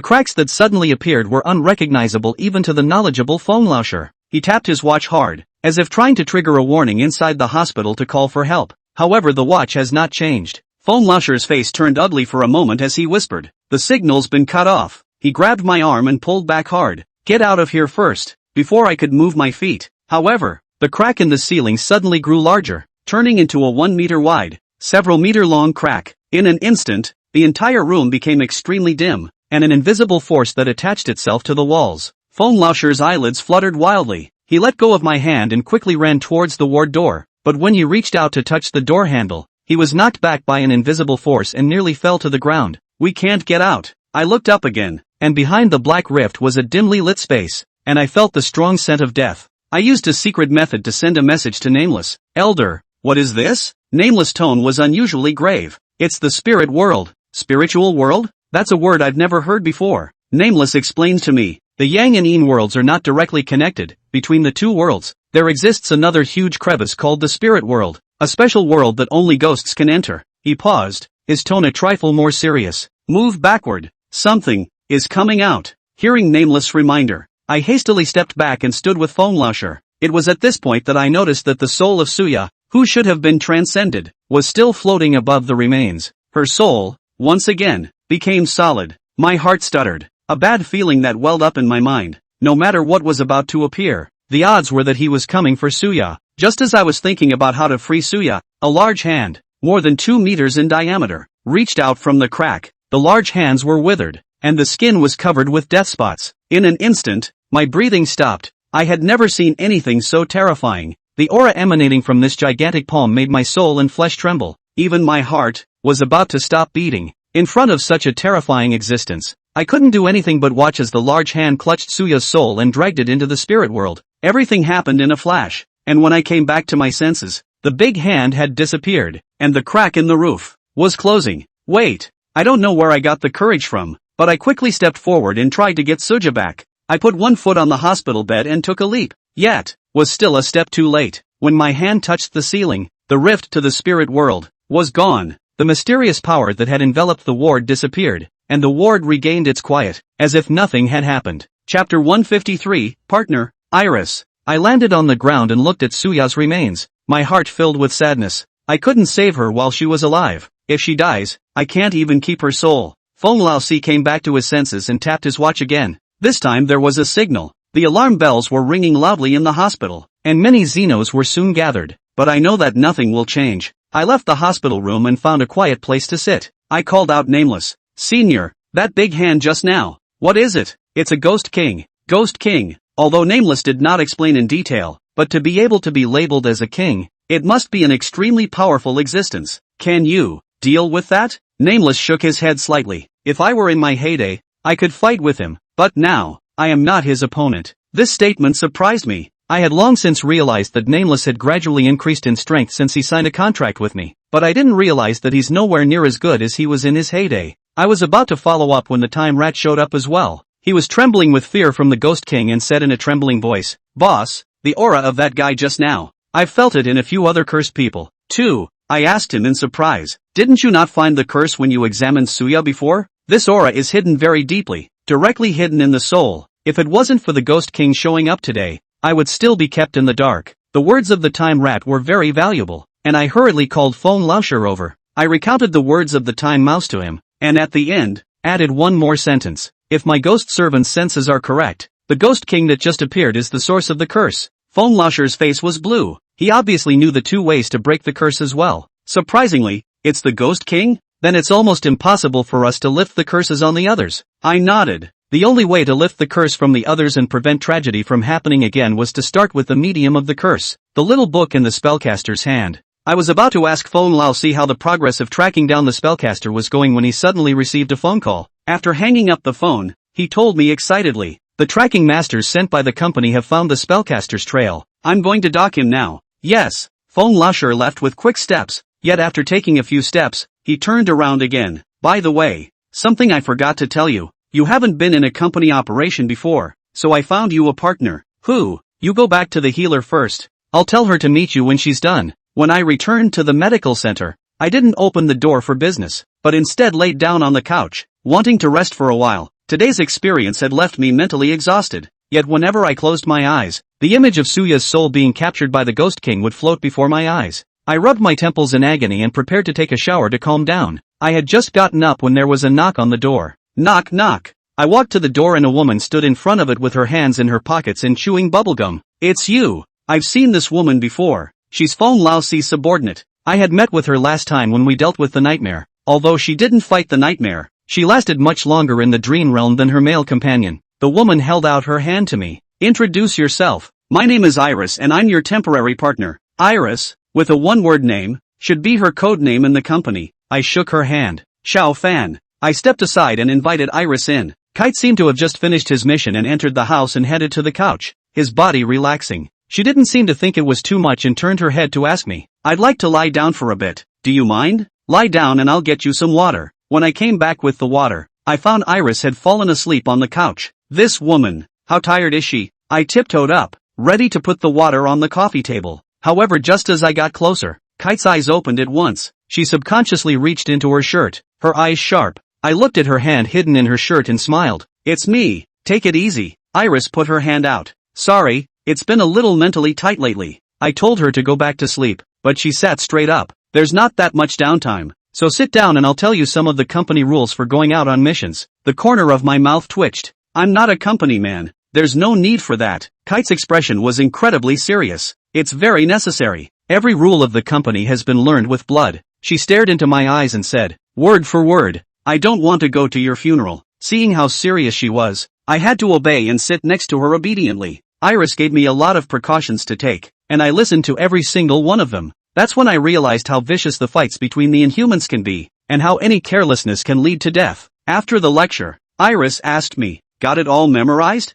cracks that suddenly appeared were unrecognizable even to the knowledgeable Feng Laosher. He tapped his watch hard, as if trying to trigger a warning inside the hospital to call for help. However, the watch has not changed. Feng Laosher's face turned ugly for a moment as he whispered, "The signal's been cut off." He grabbed my arm and pulled back hard. "Get out of here first," before I could move my feet. However, the crack in the ceiling suddenly grew larger, turning into a 1 meter wide, several meter long crack. In an instant, the entire room became extremely dim, and an invisible force that attached itself to the walls. Feng Laosher's eyelids fluttered wildly. He let go of my hand and quickly ran towards the ward door, but when he reached out to touch the door handle, he was knocked back by an invisible force and nearly fell to the ground. "We can't get out." I looked up again, and behind the black rift was a dimly lit space, and I felt the strong scent of death. I used a secret method to send a message to Nameless. "Elder, what is this?" Nameless' tone was unusually grave. "It's the spirit world." "Spiritual world? That's a word I've never heard before." Nameless explained to me, "The Yang and Yin worlds are not directly connected. Between the two worlds, there exists another huge crevice called the spirit world, a special world that only ghosts can enter." He paused, his tone a trifle more serious. "Move backward. Something is coming out." Hearing Nameless' reminder, I hastily stepped back and stood with Feng Laosher. It was at this point that I noticed that the soul of Suya, who should have been transcended, was still floating above the remains. Her soul, once again, became solid. My heart stuttered. A bad feeling that welled up in my mind. No matter what was about to appear, the odds were that he was coming for Suya. Just as I was thinking about how to free Suya, a large hand, more than 2 meters in diameter, reached out from the crack. The large hands were withered, and the skin was covered with death spots. In an instant, my breathing stopped. I had never seen anything so terrifying. The aura emanating from this gigantic palm made my soul and flesh tremble. Even my heart was about to stop beating. In front of such a terrifying existence, I couldn't do anything but watch as the large hand clutched Suya's soul and dragged it into the spirit world. Everything happened in a flash, and when I came back to my senses, the big hand had disappeared, and the crack in the roof was closing. Wait, I don't know where I got the courage from, but I quickly stepped forward and tried to get Suja back. I put one foot on the hospital bed and took a leap, yet was still a step too late. When my hand touched the ceiling, the rift to the spirit world was gone. The mysterious power that had enveloped the ward disappeared, and the ward regained its quiet, as if nothing had happened. Chapter 153, Partner, Iris. I landed on the ground and looked at Suya's remains, my heart filled with sadness. I couldn't save her while she was alive. If she dies, I can't even keep her soul. Feng Laosi came back to his senses and tapped his watch again. This time there was a signal. The alarm bells were ringing loudly in the hospital, and many Xenos were soon gathered. But I know that nothing will change. I left the hospital room and found a quiet place to sit. I called out Nameless. "Senior, that big hand just now. What is it?" "It's a Ghost King." Ghost King. Although Nameless did not explain in detail, but to be able to be labeled as a king, it must be an extremely powerful existence. "Can you deal with that?" Nameless shook his head slightly. "If I were in my heyday, I could fight with him, but now, I am not his opponent." This statement surprised me. I had long since realized that Nameless had gradually increased in strength since he signed a contract with me, but I didn't realize that he's nowhere near as good as he was in his heyday. I was about to follow up when the Time Rat showed up as well. He was trembling with fear from the Ghost King and said in a trembling voice, "Boss, the aura of that guy just now. I've felt it in a few other cursed people, too." I asked him in surprise, "Didn't you not find the curse when you examined Suya before?" "This aura is hidden very deeply, directly hidden in the soul. If it wasn't for the Ghost King showing up today, I would still be kept in the dark." The words of the Time Rat were very valuable, and I hurriedly called Feng Laosher over. I recounted the words of the Time Mouse to him, and at the end, added one more sentence. "If my ghost servant's senses are correct, The Ghost King that just appeared is the source of the curse. Feng Lasher's face was blue. He obviously knew the 2 ways to break the curse as well. Surprisingly, it's the Ghost King? Then it's almost impossible for us to lift the curses on the others. I nodded. The only way to lift the curse from the others and prevent tragedy from happening again was to start with the medium of the curse, the little book in the spellcaster's hand. I was about to ask Feng Lao Si how the progress of tracking down the spellcaster was going when he suddenly received a phone call. After hanging up the phone, he told me excitedly, "The tracking masters sent by the company have found the spellcaster's trail. I'm going to dock him now." Yes. Feng Lasher left with quick steps, yet after taking a few steps, he turned around again. "By the way, something I forgot to tell you. You haven't been in a company operation before, so I found you a partner." "Who?" "You go back to the healer first. I'll tell her to meet you when she's done." When I returned to the medical center, I didn't open the door for business, but instead laid down on the couch, wanting to rest for a while. Today's experience had left me mentally exhausted, yet whenever I closed my eyes, the image of Suya's soul being captured by the Ghost King would float before my eyes. I rubbed my temples in agony and prepared to take a shower to calm down. I had just gotten up when there was a knock on the door. Knock knock. I walked to the door and a woman stood in front of it with her hands in her pockets and chewing bubblegum. "It's you. I've seen this woman before. She's Feng Lao Si's subordinate. I had met with her last time when we dealt with the nightmare. Although she didn't fight the nightmare, she lasted much longer in the dream realm than her male companion." The woman held out her hand to me. "Introduce yourself." "My name is Iris and I'm your temporary partner." Iris, with a one-word name, should be her code name in the company. I shook her hand. "Xiao Fan." I stepped aside and invited Iris in. Kite seemed to have just finished his mission and entered the house and headed to the couch, his body relaxing. She didn't seem to think it was too much and turned her head to ask me, "I'd like to lie down for a bit. Do you mind?" "Lie down and I'll get you some water." When I came back with the water, I found Iris had fallen asleep on the couch. This woman, how tired is she? I tiptoed up, ready to put the water on the coffee table. However, just as I got closer, Kite's eyes opened at once. She subconsciously reached into her shirt, her eyes sharp. I looked at her hand hidden in her shirt and smiled. "It's me. Take it easy." Iris put her hand out. "Sorry, it's been a little mentally tight lately." I told her to go back to sleep, but she sat straight up. "There's not that much downtime, so sit down and I'll tell you some of the company rules for going out on missions." The corner of my mouth twitched. "I'm not a company man. There's no need for that." Kite's expression was incredibly serious. "It's very necessary. Every rule of the company has been learned with blood." She stared into my eyes and said, word for word, "I don't want to go to your funeral." Seeing how serious she was, I had to obey and sit next to her obediently. Iris gave me a lot of precautions to take, and I listened to every single one of them. That's when I realized how vicious the fights between the Inhumans can be, and how any carelessness can lead to death. After the lecture, Iris asked me, "Got it all memorized?"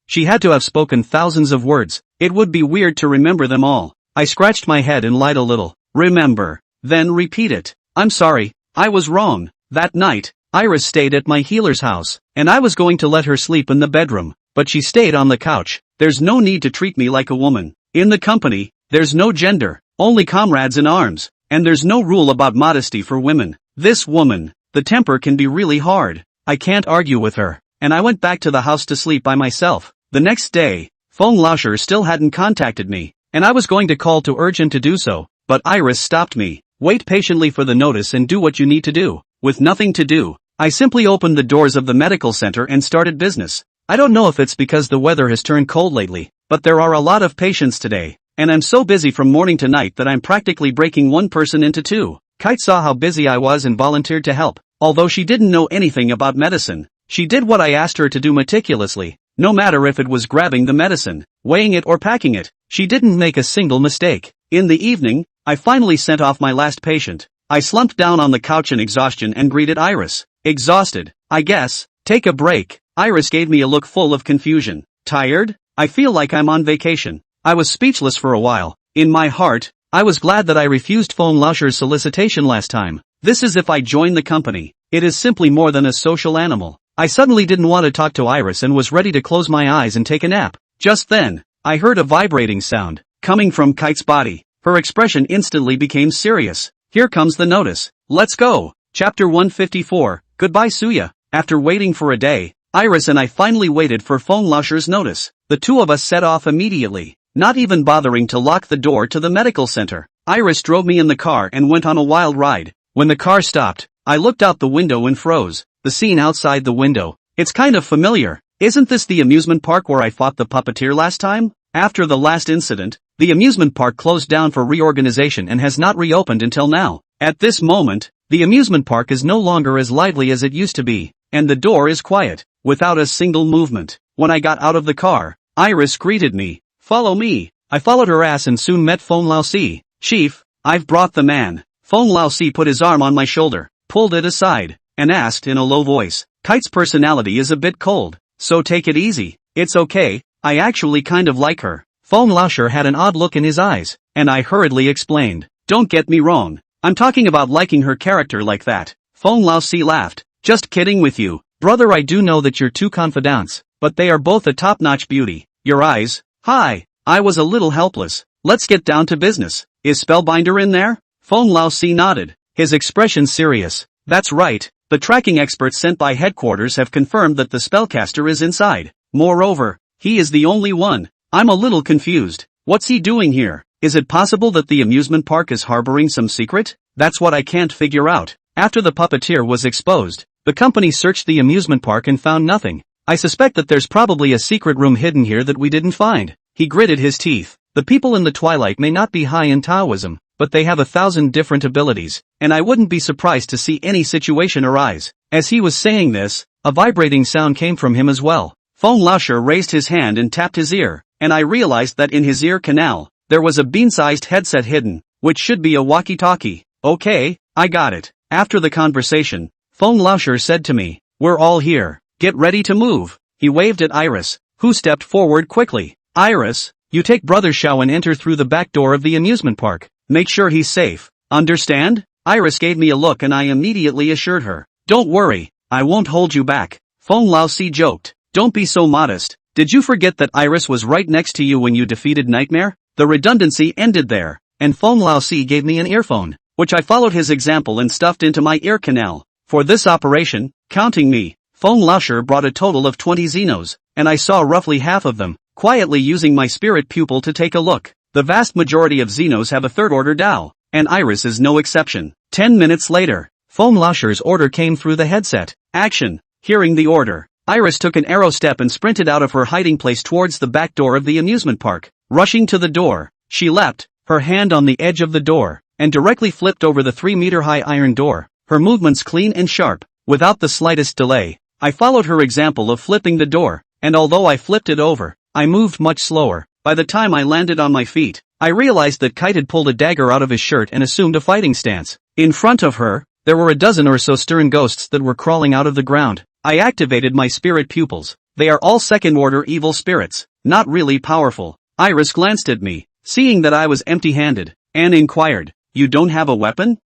She had to have spoken thousands of words. It would be weird to remember them all. I scratched my head and lied a little. "Remember. Then repeat it." "I'm sorry, I was wrong." That night, Iris stayed at my healer's house, and I was going to let her sleep in the bedroom, but she stayed on the couch. There's no need to treat me like a woman. In the company, there's no gender, only comrades in arms, and there's no rule about modesty for women. This woman, the temper can be really hard. I can't argue with her, and I went back to the house to sleep by myself. The next day, Feng Laosher still hadn't contacted me, and I was going to call to urge him to do so, but Iris stopped me. "Wait patiently for the notice and do what you need to do." With nothing to do, I simply opened the doors of the medical center and started business. I don't know if it's because the weather has turned cold lately, but there are a lot of patients today, and I'm so busy from morning to night that I'm practically breaking one person into two. Kite saw how busy I was and volunteered to help. Although she didn't know anything about medicine, she did what I asked her to do meticulously. No matter if it was grabbing the medicine, weighing it or packing it, she didn't make a single mistake. In the evening, I finally sent off my last patient. I slumped down on the couch in exhaustion and greeted Iris. "Exhausted, I guess. Take a break." Iris gave me a look full of confusion. "Tired? I feel like I'm on vacation." I was speechless for a while. In my heart, I was glad that I refused Feng Laosher's solicitation last time. This is if I join the company. It is simply more than a social animal. I suddenly didn't want to talk to Iris and was ready to close my eyes and take a nap. Just then, I heard a vibrating sound, coming from Kite's body. Her expression instantly became serious. "Here comes the notice. Let's go." Chapter 154, Goodbye Suya. After waiting for a day, Iris and I finally waited for Feng Laosher's notice. The two of us set off immediately, not even bothering to lock the door to the medical center. Iris drove me in the car and went on a wild ride. When the car stopped, I looked out the window and froze. The scene outside the window, it's kind of familiar. Isn't this the amusement park where I fought the puppeteer last time? After the last incident, the amusement park closed down for reorganization and has not reopened until now. At this moment, the amusement park is no longer as lively as it used to be, and the door is quiet, without a single movement. When I got out of the car, Iris greeted me. Follow me. I followed her ass and soon met Fong Lao-si. Chief, I've brought the man. Fong Lao-si put his arm on my shoulder, pulled it aside, and asked in a low voice, Kite's personality is a bit cold, so take it easy. It's okay, I actually kind of like her. Fong Lao-shi had an odd look in his eyes, and I hurriedly explained, don't get me wrong, I'm talking about liking her character like that. Fong Lao-si laughed, just kidding with you, brother. I do know that you're two confidants, but they are both a top-notch beauty. Your eyes, hi. I was a little helpless. Let's get down to business. Is Spellbinder in there? Fong Lao-si nodded, his expression serious. That's right, the tracking experts sent by headquarters have confirmed that the spellcaster is inside. Moreover, he is the only one. I'm a little confused. What's he doing here? Is it possible that the amusement park is harboring some secret? That's what I can't figure out. After the puppeteer was exposed, the company searched the amusement park and found nothing. I suspect that there's probably a secret room hidden here that we didn't find. He gritted his teeth. The people in the twilight may not be high in Taoism, but they have 1,000 different abilities, and I wouldn't be surprised to see any situation arise. As he was saying this, a vibrating sound came from him as well. Fong Lao-shi raised his hand and tapped his ear, and I realized that in his ear canal, there was a bean-sized headset hidden, which should be a walkie-talkie. Okay, I got it. After the conversation, Fong Lao-shi said to me, we're all here. Get ready to move. He waved at Iris, who stepped forward quickly. Iris, you take Brother Xiao and enter through the back door of the amusement park. Make sure he's safe. Understand? Iris gave me a look and I immediately assured her. Don't worry, I won't hold you back. Fong Lao-si joked. Don't be so modest. Did you forget that Iris was right next to you when you defeated Nightmare? The redundancy ended there, and Fong Lao-si gave me an earphone, which I followed his example and stuffed into my ear canal. For this operation, counting me, Fong Lao-shi brought a total of 20 Xenos, and I saw roughly half of them, quietly using my spirit pupil to take a look. The vast majority of Xenos have a third-order Dao, and Iris is no exception. 10 minutes later, Fong Lao-shi's order came through the headset. Action. Hearing the order, Iris took an arrow step and sprinted out of her hiding place towards the back door of the amusement park. Rushing to the door, she leapt, her hand on the edge of the door, and directly flipped over the 3-meter-high iron door, her movements clean and sharp. Without the slightest delay, I followed her example of flipping the door, and although I flipped it over, I moved much slower. By the time I landed on my feet, I realized that Kite had pulled a dagger out of his shirt and assumed a fighting stance. In front of her, there were a dozen or so stern ghosts that were crawling out of the ground. I activated my spirit pupils. They are all second-order evil spirits, not really powerful. Iris glanced at me, seeing that I was empty-handed, and inquired, you don't have a weapon?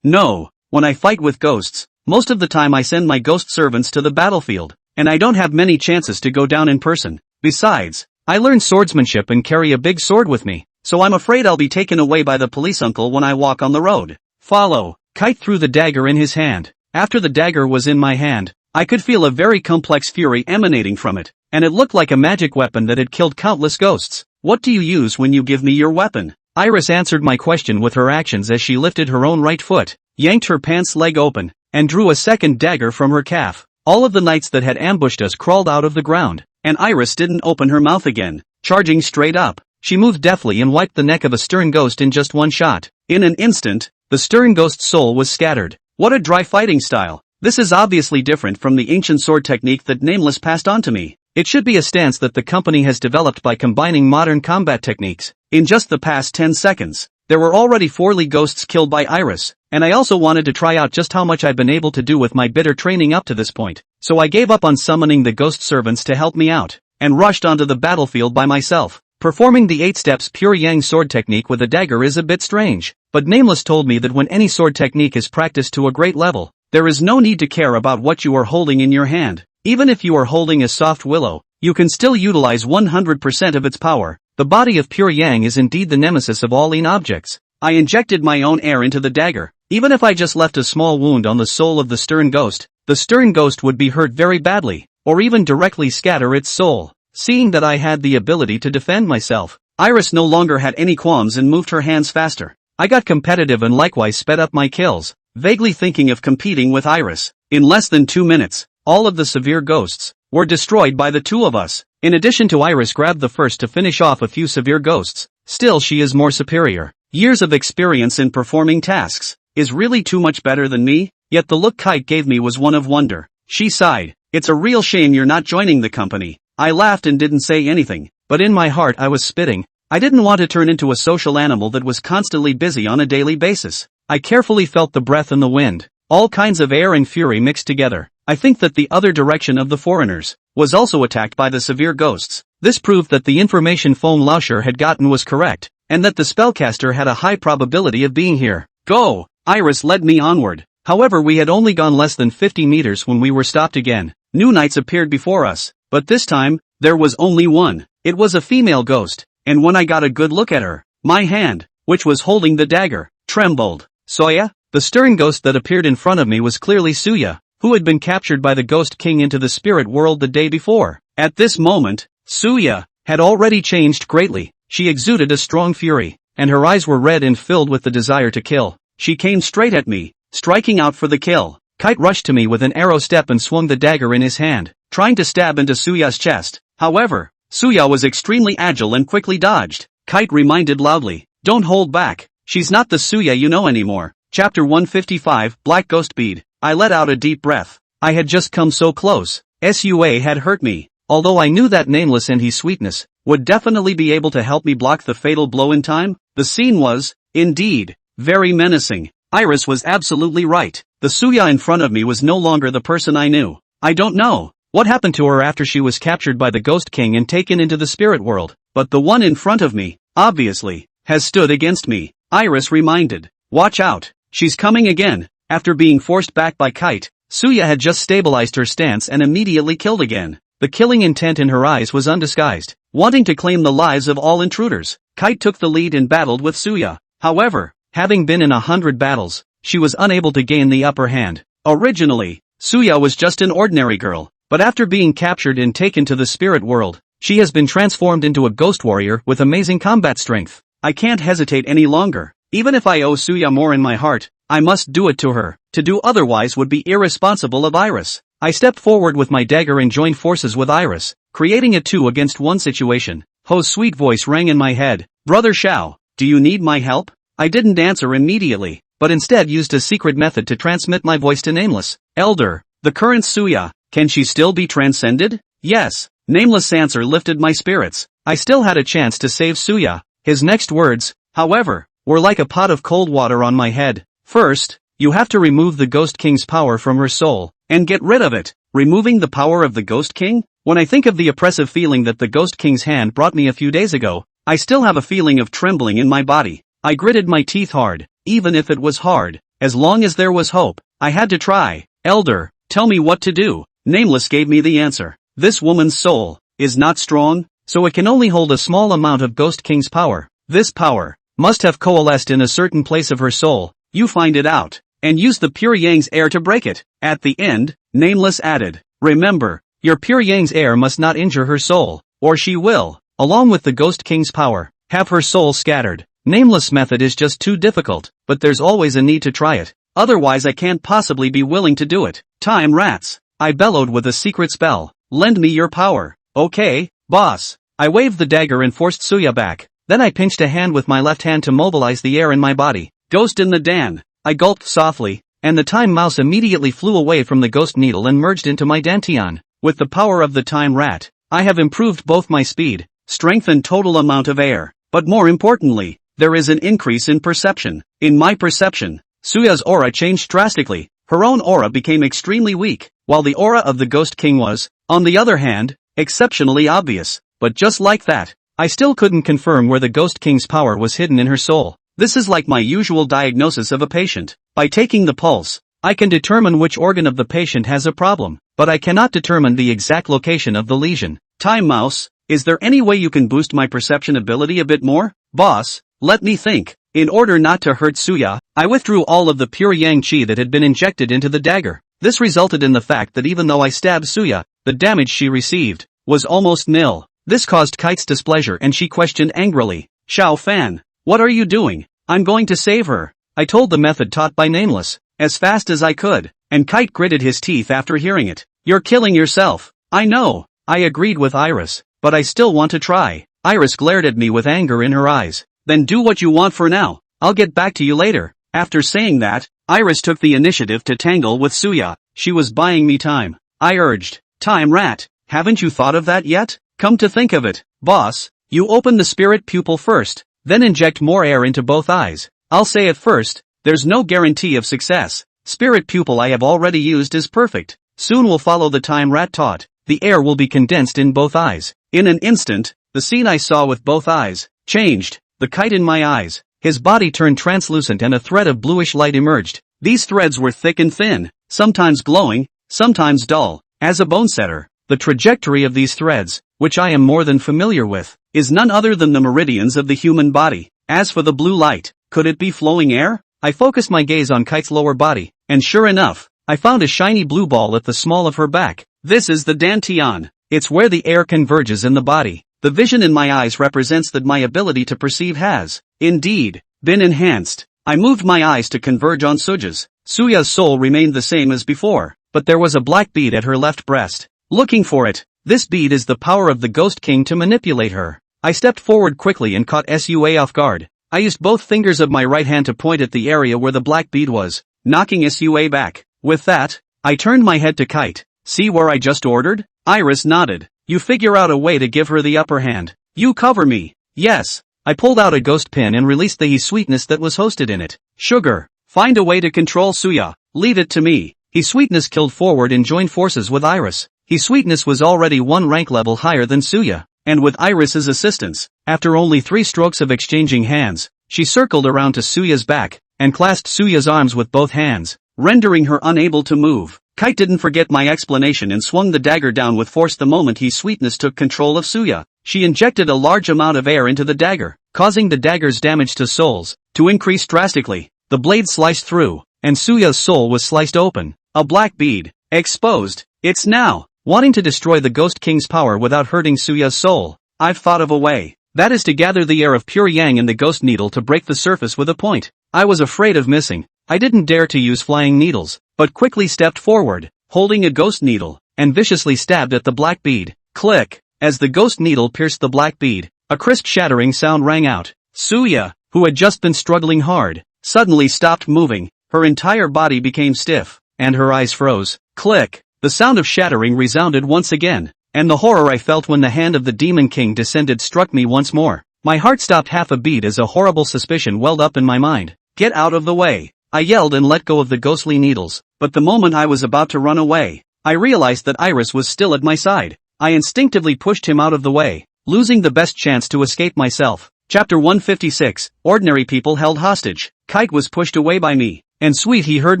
No. When I fight with ghosts, most of the time I send my ghost servants to the battlefield, and I don't have many chances to go down in person. Besides, I learned swordsmanship and carry a big sword with me, so I'm afraid I'll be taken away by the police uncle when I walk on the road. Follow. Kite threw the dagger in his hand. After the dagger was in my hand, I could feel a very complex fury emanating from it, and it looked like a magic weapon that had killed countless ghosts. What do you use when you give me your weapon? Iris answered my question with her actions as she lifted her own right foot, yanked her pants leg open, and drew a second dagger from her calf. All of the knights that had ambushed us crawled out of the ground, and Iris didn't open her mouth again. Charging straight up, she moved deftly and wiped the neck of a stern ghost in just one shot. In an instant, the stern ghost's soul was scattered. What a dry fighting style. This is obviously different from the ancient sword technique that Nameless passed on to me. It should be a stance that the company has developed by combining modern combat techniques. In just the past 10 seconds, there were already 4 Lee ghosts killed by Iris, and I also wanted to try out just how much I'd been able to do with my bitter training up to this point. So I gave up on summoning the ghost servants to help me out, and rushed onto the battlefield by myself. Performing the 8 steps pure yang sword technique with a dagger is a bit strange, but Nameless told me that when any sword technique is practiced to a great level, there is no need to care about what you are holding in your hand. Even if you are holding a soft willow, you can still utilize 100% of its power. The body of pure yang is indeed the nemesis of all lean objects. I injected my own air into the dagger. Even if I just left a small wound on the soul of the stern ghost would be hurt very badly, or even directly scatter its soul. Seeing that I had the ability to defend myself, Iris no longer had any qualms and moved her hands faster. I got competitive and likewise sped up my kills, vaguely thinking of competing with Iris. In less than 2 minutes, all of the severe ghosts, were destroyed by the two of us. In addition to Iris grabbed the first to finish off a few severe ghosts. Still she is more superior. Years of experience in performing tasks. Is really too much better than me? Yet the look Kite gave me was one of wonder. She sighed. It's a real shame you're not joining the company. I laughed and didn't say anything, but in my heart I was spitting. I didn't want to turn into a social animal that was constantly busy on a daily basis. I carefully felt the breath and the wind. All kinds of air and fury mixed together. I think that the other direction of the foreigners was also attacked by the severe ghosts. This proved that the information Foam Lauscher had gotten was correct, and that the spellcaster had a high probability of being here. Go! Iris led me onward. However, we had only gone less than 50 meters when we were stopped again. New knights appeared before us, but this time, there was only one. It was a female ghost, and when I got a good look at her, my hand, which was holding the dagger, trembled. Soya? The stern ghost that appeared in front of me was clearly Suya, who had been captured by the Ghost King into the spirit world the day before. At this moment, Suya had already changed greatly. She exuded a strong fury, and her eyes were red and filled with the desire to kill. She came straight at me, striking out for the kill. Kite rushed to me with an arrow step and swung the dagger in his hand, trying to stab into Suya's chest. However, Suya was extremely agile and quickly dodged. Kite reminded loudly, "Don't hold back. She's not the Suya you know anymore." Chapter 155, Black Ghost Bead. I let out a deep breath. I had just come so close. Sua had hurt me. Although I knew that Nameless and his sweetness would definitely be able to help me block the fatal blow in time, the scene was, indeed, very menacing. Iris was absolutely right. The Suya in front of me was no longer the person I knew. I don't know what happened to her after she was captured by the Ghost King and taken into the spirit world, but the one in front of me, obviously, has stood against me. Iris reminded, "Watch out, she's coming again." After being forced back by Kite, Suya had just stabilized her stance and immediately killed again. The killing intent in her eyes was undisguised, wanting to claim the lives of all intruders. Kite took the lead and battled with Suya. However, having been in 100 battles, she was unable to gain the upper hand. Originally, Suya was just an ordinary girl, but after being captured and taken to the spirit world, she has been transformed into a ghost warrior with amazing combat strength. I can't hesitate any longer. Even if I owe Suya more in my heart, I must do it to her. To do otherwise would be irresponsible of Iris. I stepped forward with my dagger and joined forces with Iris, creating a 2-against-1 situation. Ho's sweet voice rang in my head. "Brother Shao, do you need my help?" I didn't answer immediately, but instead used a secret method to transmit my voice to Nameless. "Elder, the current Suya, can she still be transcended?" "Yes." Nameless' answer lifted my spirits. I still had a chance to save Suya. His next words, however, were like a pot of cold water on my head. "First, you have to remove the Ghost King's power from her soul, and get rid of it." Removing the power of the Ghost King? When I think of the oppressive feeling that the Ghost King's hand brought me a few days ago, I still have a feeling of trembling in my body. I gritted my teeth hard, even if it was hard. As long as there was hope, I had to try. "Elder, tell me what to do." Nameless gave me the answer. "This woman's soul is not strong, so it can only hold a small amount of Ghost King's power. This power must have coalesced in a certain place of her soul. You find it out, and use the Pure Yang's air to break it." At the end, Nameless added, "Remember, your Pure Yang's air must not injure her soul, or she will, along with the Ghost King's power, have her soul scattered." Nameless' method is just too difficult, but there's always a need to try it. Otherwise I can't possibly be willing to do it. "Time rats," I bellowed with a secret spell. "Lend me your power." "Okay, boss." I waved the dagger and forced Suya back. Then I pinched a hand with my left hand to mobilize the air in my body. "Ghost in the Dan." I gulped softly, and the time mouse immediately flew away from the ghost needle and merged into my dantian. With the power of the time rat, I have improved both my speed, strength and total amount of air. But more importantly, there is an increase in perception. In my perception, Suya's aura changed drastically. Her own aura became extremely weak, while the aura of the Ghost King was, on the other hand, exceptionally obvious. But just like that, I still couldn't confirm where the Ghost King's power was hidden in her soul. This is like my usual diagnosis of a patient. By taking the pulse, I can determine which organ of the patient has a problem, but I cannot determine the exact location of the lesion. "Time mouse, is there any way you can boost my perception ability a bit more?" "Boss, let me think." In order not to hurt Suya, I withdrew all of the pure yang chi that had been injected into the dagger. This resulted in the fact that even though I stabbed Suya, the damage she received was almost nil. This caused Kite's displeasure and she questioned angrily, "Xiao Fan, what are you doing?" "I'm going to save her." I told the method taught by Nameless, as fast as I could, and Kite gritted his teeth after hearing it. "You're killing yourself." I know, I agreed with Iris, but I still want to try. Iris glared at me with anger in her eyes. Then do what you want for now, I'll get back to you later. After saying that, Iris took the initiative to tangle with Suya. She was buying me time. I urged, time rat, haven't you thought of that yet? Come to think of it, boss, you open the spirit pupil first, then inject more air into both eyes. I'll say it first, there's no guarantee of success. Spirit pupil I have already used is perfect. Soon will follow the time rat taught. The air will be condensed in both eyes. In an instant, the scene I saw with both eyes changed. The kite in my eyes, his body turned translucent and a thread of bluish light emerged. These threads were thick and thin, sometimes glowing, sometimes dull. As a bone setter, the trajectory of these threads, which I am more than familiar with, is none other than the meridians of the human body. As for the blue light, could it be flowing air? I focused my gaze on Kite's lower body, and sure enough, I found a shiny blue ball at the small of her back. This is the dantian. It's where the air converges in the body. The vision in my eyes represents that my ability to perceive has, indeed, been enhanced. I moved my eyes to converge on Suya's. Suya's soul remained the same as before, but there was a black bead at her left breast. Looking for it, this bead is the power of the Ghost King to manipulate her. I stepped forward quickly and caught Sua off guard. I used both fingers of my right hand to point at the area where the black bead was, knocking Sua back. With that, I turned my head to Kite. See where I just ordered? Iris nodded. You figure out a way to give her the upper hand. You cover me. Yes. I pulled out a ghost pin and released the sweetness that was hosted in it. Sugar. Find a way to control Suya. Leave it to me. Sweetness killed forward and joined forces with Iris. Sweetness was already one rank level higher than Suya, and with Iris's assistance, after only 3 strokes of exchanging hands, she circled around to Suya's back, and clasped Suya's arms with both hands, rendering her unable to move. Kite didn't forget my explanation and swung the dagger down with force the moment Sweetness took control of Suya. She injected a large amount of air into the dagger, causing the dagger's damage to souls to increase drastically. The blade sliced through, and Suya's soul was sliced open. A black bead, exposed. It's now, wanting to destroy the Ghost King's power without hurting Suya's soul. I've thought of a way. That is to gather the air of pure yang in the ghost needle to break the surface with a point. I was afraid of missing. I didn't dare to use flying needles, but quickly stepped forward, holding a ghost needle, and viciously stabbed at the black bead. Click! As the ghost needle pierced the black bead, a crisp shattering sound rang out. Suya, who had just been struggling hard, suddenly stopped moving. Her entire body became stiff, and her eyes froze. Click! The sound of shattering resounded once again, and the horror I felt when the hand of the Demon King descended struck me once more. My heart stopped half a beat as a horrible suspicion welled up in my mind. Get out of the way! I yelled and let go of the ghostly needles, but the moment I was about to run away, I realized that Iris was still at my side. I instinctively pushed him out of the way, losing the best chance to escape myself. Chapter 156, Ordinary People Held Hostage. Kite was pushed away by me, and he heard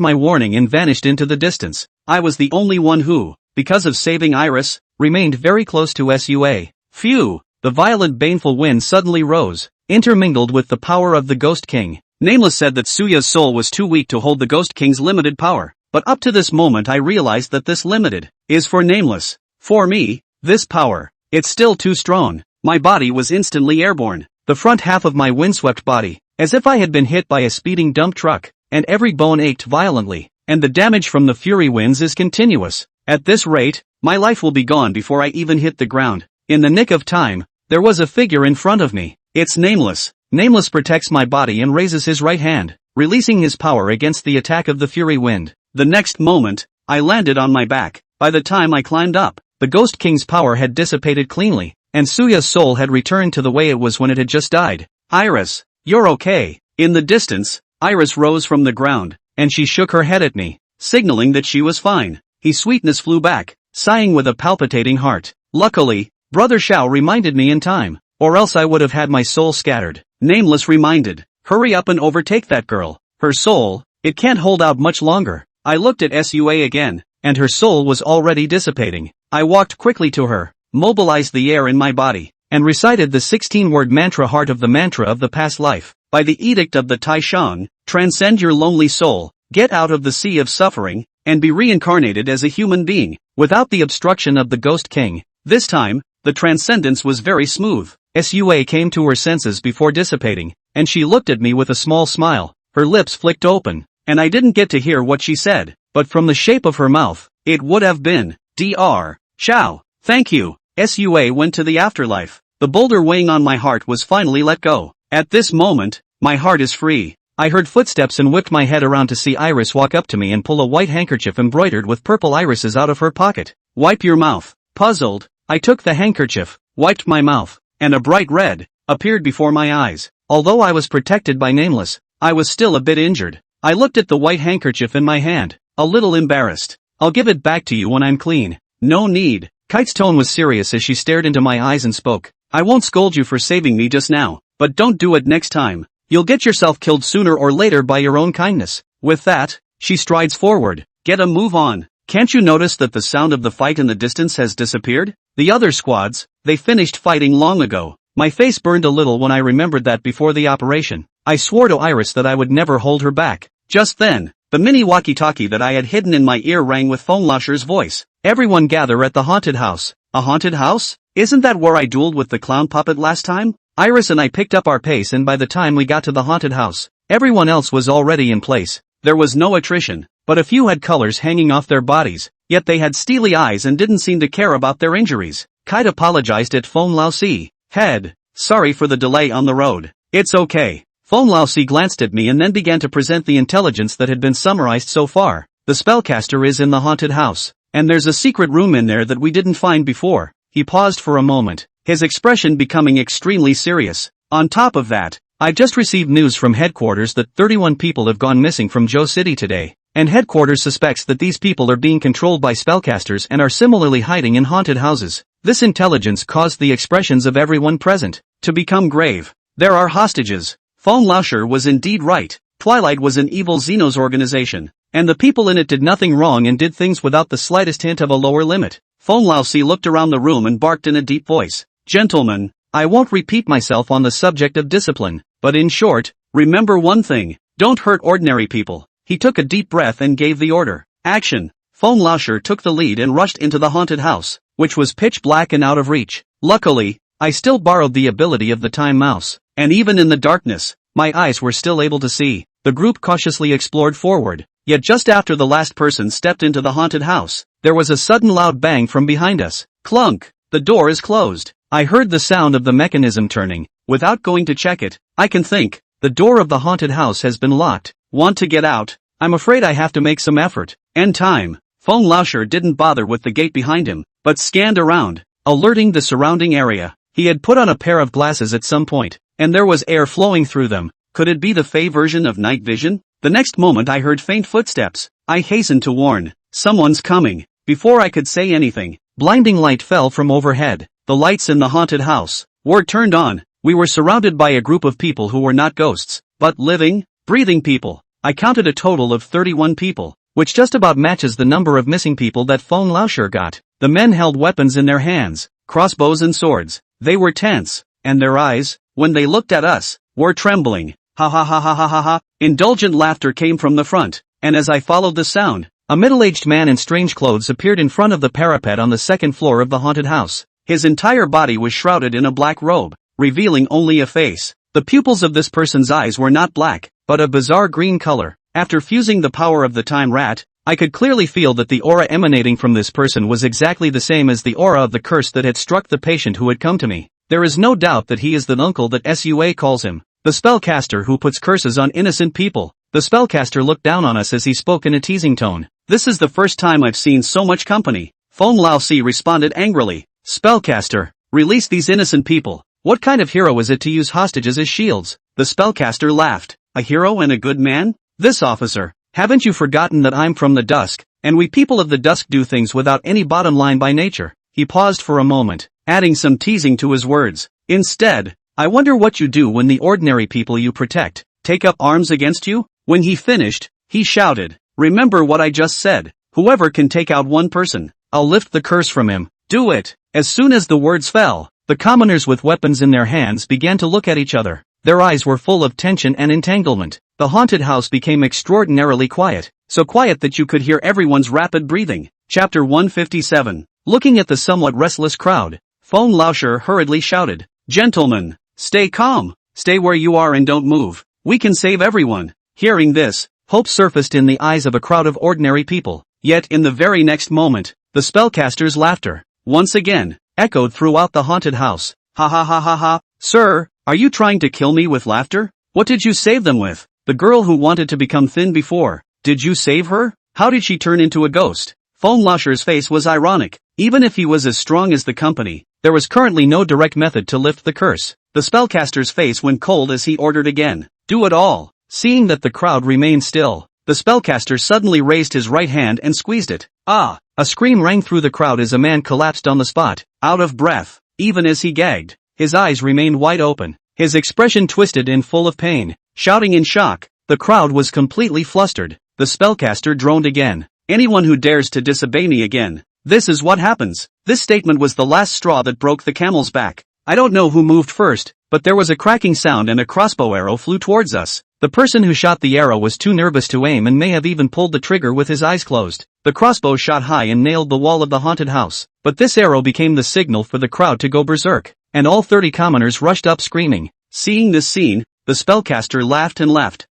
my warning and vanished into the distance. I was the only one who, because of saving Iris, remained very close to Sua. Phew! The violent baneful wind suddenly rose, intermingled with the power of the Ghost King. Nameless said that Suya's soul was too weak to hold the Ghost King's limited power, but up to this moment I realized that this limited is for Nameless. For me, this power, it's still too strong. My body was instantly airborne, the front half of my windswept body, as if I had been hit by a speeding dump truck, and every bone ached violently, and the damage from the fury winds is continuous. At this rate, my life will be gone before I even hit the ground. In the nick of time, there was a figure in front of me. It's Nameless. Nameless protects my body and raises his right hand, releasing his power against the attack of the fury wind. The next moment, I landed on my back. By the time I climbed up, the Ghost King's power had dissipated cleanly, and Suya's soul had returned to the way it was when it had just died. Iris, you're okay. In the distance, Iris rose from the ground, and she shook her head at me, signaling that she was fine. Sweetness flew back, sighing with a palpitating heart. Luckily, Brother Shao reminded me in time, or else I would have had my soul scattered. Nameless reminded, hurry up and overtake that girl. Her soul, it can't hold out much longer. I looked at Sua again, and her soul was already dissipating. I walked quickly to her, mobilized the air in my body, and recited the 16-word mantra heart of the mantra of the past life. By the edict of the Taishang, transcend your lonely soul, get out of the sea of suffering, and be reincarnated as a human being, without the obstruction of the Ghost King. This time, the transcendence was very smooth. Sua came to her senses before dissipating, and she looked at me with a small smile. Her lips flicked open, and I didn't get to hear what she said, but from the shape of her mouth, it would have been, Dr. Shao. Thank you. Sua went to the afterlife. The boulder weighing on my heart was finally let go. At this moment, my heart is free. I heard footsteps and whipped my head around to see Iris walk up to me and pull a white handkerchief embroidered with purple irises out of her pocket. Wipe your mouth. Puzzled, I took the handkerchief, wiped my mouth, and a bright red appeared before my eyes. Although I was protected by Nameless, I was still a bit injured. I looked at the white handkerchief in my hand, a little embarrassed. I'll give it back to you when I'm clean. No need. Kite's tone was serious as she stared into my eyes and spoke. I won't scold you for saving me just now, but don't do it next time. You'll get yourself killed sooner or later by your own kindness. With that, she strides forward. Get a move on. Can't you notice that the sound of the fight in the distance has disappeared? The other squads, they finished fighting long ago. My face burned a little when I remembered that before the operation. I swore to Iris that I would never hold her back. Just then, the mini walkie-talkie that I had hidden in my ear rang with Phonelauscher's voice. Everyone gather at the haunted house. A haunted house? Isn't that where I dueled with the clown puppet last time? Iris and I picked up our pace, and by the time we got to the haunted house, everyone else was already in place. There was no attrition, but a few had colors hanging off their bodies, yet they had steely eyes and didn't seem to care about their injuries. Kite apologized at Phonelauscher. Head, sorry for the delay on the road. It's okay. Phonelauscher glanced at me and then began to present the intelligence that had been summarized so far. The spellcaster is in the haunted house, and there's a secret room in there that we didn't find before. He paused for a moment, his expression becoming extremely serious. On top of that, I've just received news from headquarters that 31 people have gone missing from Joe City today, and headquarters suspects that these people are being controlled by spellcasters and are similarly hiding in haunted houses. This intelligence caused the expressions of everyone present to become grave. There are hostages. Phonelauscher was indeed right. Twilight was an evil Xenos organization, and the people in it did nothing wrong and did things without the slightest hint of a lower limit. Phonelauscher looked around the room and barked in a deep voice. Gentlemen, I won't repeat myself on the subject of discipline, but in short, remember one thing, don't hurt ordinary people. He took a deep breath and gave the order. Action. Phonelauscher took the lead and rushed into the haunted house, which was pitch black and out of reach. Luckily, I still borrowed the ability of the time mouse, and even in the darkness, my eyes were still able to see. The group cautiously explored forward, yet just after the last person stepped into the haunted house, there was a sudden loud bang from behind us. Clunk! The door is closed. I heard the sound of the mechanism turning. Without going to check it, I can think. The door of the haunted house has been locked. Want to get out? I'm afraid I have to make some effort. End time. Phonelauscher didn't bother with the gate behind him, but scanned around, alerting the surrounding area. He had put on a pair of glasses at some point, and there was air flowing through them. Could it be the Fey version of night vision? The next moment I heard faint footsteps. I hastened to warn, someone's coming. Before I could say anything, blinding light fell from overhead. The lights in the haunted house were turned on. We were surrounded by a group of people who were not ghosts, but living, breathing people. I counted a total of 31 people, which just about matches the number of missing people that Phonelauscher got. The men held weapons in their hands, crossbows and swords. They were tense, and their eyes, when they looked at us, were trembling. Ha ha ha ha ha ha ha. Indulgent laughter came from the front, and as I followed the sound, a middle-aged man in strange clothes appeared in front of the parapet on the second floor of the haunted house. His entire body was shrouded in a black robe, revealing only a face. The pupils of this person's eyes were not black, but a bizarre green color. After fusing the power of the time rat, I could clearly feel that the aura emanating from this person was exactly the same as the aura of the curse that had struck the patient who had come to me. There is no doubt that he is the uncle that Sua calls him, the spellcaster who puts curses on innocent people. The spellcaster looked down on us as he spoke in a teasing tone. This is the first time I've seen so much company. Phonelauscher responded angrily. Spellcaster, release these innocent people. What kind of hero is it to use hostages as shields? The spellcaster laughed. A hero and a good man? This officer, haven't you forgotten that I'm from the dusk, and we people of the dusk do things without any bottom line by nature? He paused for a moment, adding some teasing to his words. Instead, I wonder what you do when the ordinary people you protect take up arms against you? When he finished, he shouted, remember what I just said. Whoever can take out one person, I'll lift the curse from him. Do it. As soon as the words fell, the commoners with weapons in their hands began to look at each other. Their eyes were full of tension and entanglement. The haunted house became extraordinarily quiet, so quiet that you could hear everyone's rapid breathing. Chapter 157. Looking at the somewhat restless crowd, Phonelauscher hurriedly shouted, Gentlemen, stay calm, stay where you are and don't move. We can save everyone. Hearing this, hope surfaced in the eyes of a crowd of ordinary people. Yet in the very next moment, the spellcaster's laughter once again, echoed throughout the haunted house. Ha ha ha ha ha. Sir, are you trying to kill me with laughter? What did you save them with? The girl who wanted to become thin before. Did you save her? How did she turn into a ghost? Lasher's face was ironic. Even if he was as strong as the company, there was currently no direct method to lift the curse. The spellcaster's face went cold as he ordered again. Do it all. Seeing that the crowd remained still, the spellcaster suddenly raised his right hand and squeezed it. Ah! A scream rang through the crowd as a man collapsed on the spot, out of breath. Even as he gagged, his eyes remained wide open, his expression twisted and full of pain. Shouting in shock, the crowd was completely flustered. The spellcaster droned again. Anyone who dares to disobey me again, this is what happens. This statement was the last straw that broke the camel's back. I don't know who moved first, but there was a cracking sound and a crossbow arrow flew towards us. The person who shot the arrow was too nervous to aim and may have even pulled the trigger with his eyes closed. The crossbow shot high and nailed the wall of the haunted house, but this arrow became the signal for the crowd to go berserk, and all 30 commoners rushed up screaming. Seeing this scene, the spellcaster laughed and left.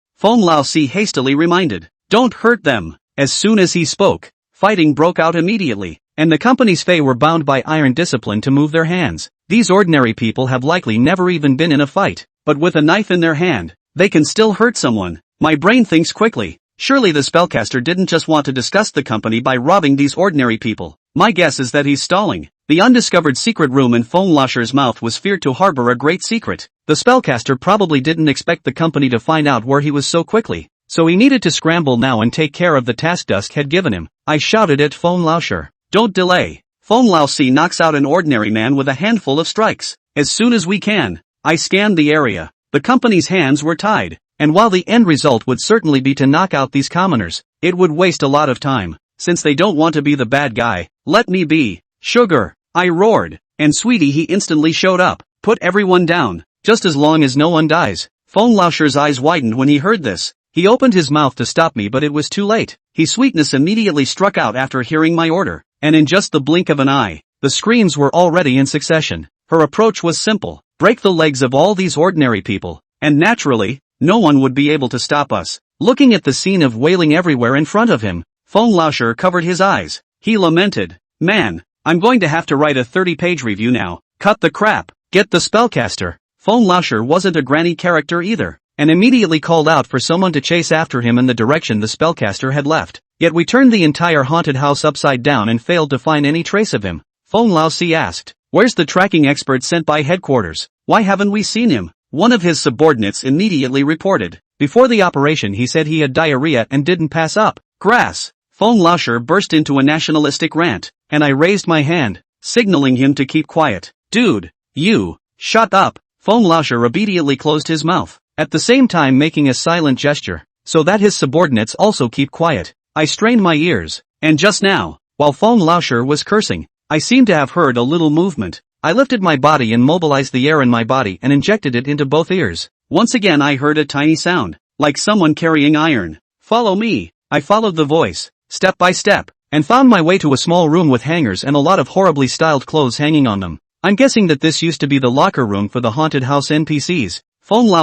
Si hastily reminded, "Don't hurt them." As soon as he spoke, fighting broke out immediately, and the company's fae were bound by iron discipline to move their hands. These ordinary people have likely never even been in a fight, but with a knife in their hand, they can still hurt someone. My brain thinks quickly. Surely the spellcaster didn't just want to disgust the company by robbing these ordinary people. My guess is that he's stalling. The undiscovered secret room in Lasher's mouth was feared to harbor a great secret. The spellcaster probably didn't expect the company to find out where he was so quickly, so he needed to scramble now and take care of the task Dusk had given him. I shouted at Lasher, "Don't delay." Si knocks out an ordinary man with a handful of strikes. As soon as we can. I scanned the area. The company's hands were tied, and while the end result would certainly be to knock out these commoners, it would waste a lot of time. Since they don't want to be the bad guy, let me be. Sugar, I roared, and Sweetie he instantly showed up. Put everyone down, just as long as no one dies. Lasher's eyes widened when he heard this. He opened his mouth to stop me but it was too late. His sweetness immediately struck out after hearing my order, and in just the blink of an eye, the screams were already in succession. Her approach was simple: break the legs of all these ordinary people, and naturally, no one would be able to stop us. Looking at the scene of wailing everywhere in front of him, Lasher covered his eyes. He lamented, "Man, I'm going to have to write a 30-page review now. Cut the crap, get the spellcaster." Lasher wasn't a granny character either, and immediately called out for someone to chase after him in the direction the spellcaster had left. Yet we turned the entire haunted house upside down and failed to find any trace of him. Si asked, "Where's the tracking expert sent by headquarters? Why haven't we seen him?" One of his subordinates immediately reported. Before the operation he said he had diarrhea and didn't pass up. Grass. Lasher burst into a nationalistic rant, and I raised my hand, signaling him to keep quiet. "Dude, you, shut up." Lasher obediently closed his mouth, at the same time making a silent gesture, so that his subordinates also keep quiet. I strained my ears, and just now, while Lasher was cursing, I seemed to have heard a little movement. I lifted my body and mobilized the air in my body and injected it into both ears. Once again I heard a tiny sound, like someone carrying iron. "Follow me." I followed the voice, step by step, and found my way to a small room with hangers and a lot of horribly styled clothes hanging on them. I'm guessing that this used to be the locker room for the haunted house NPCs.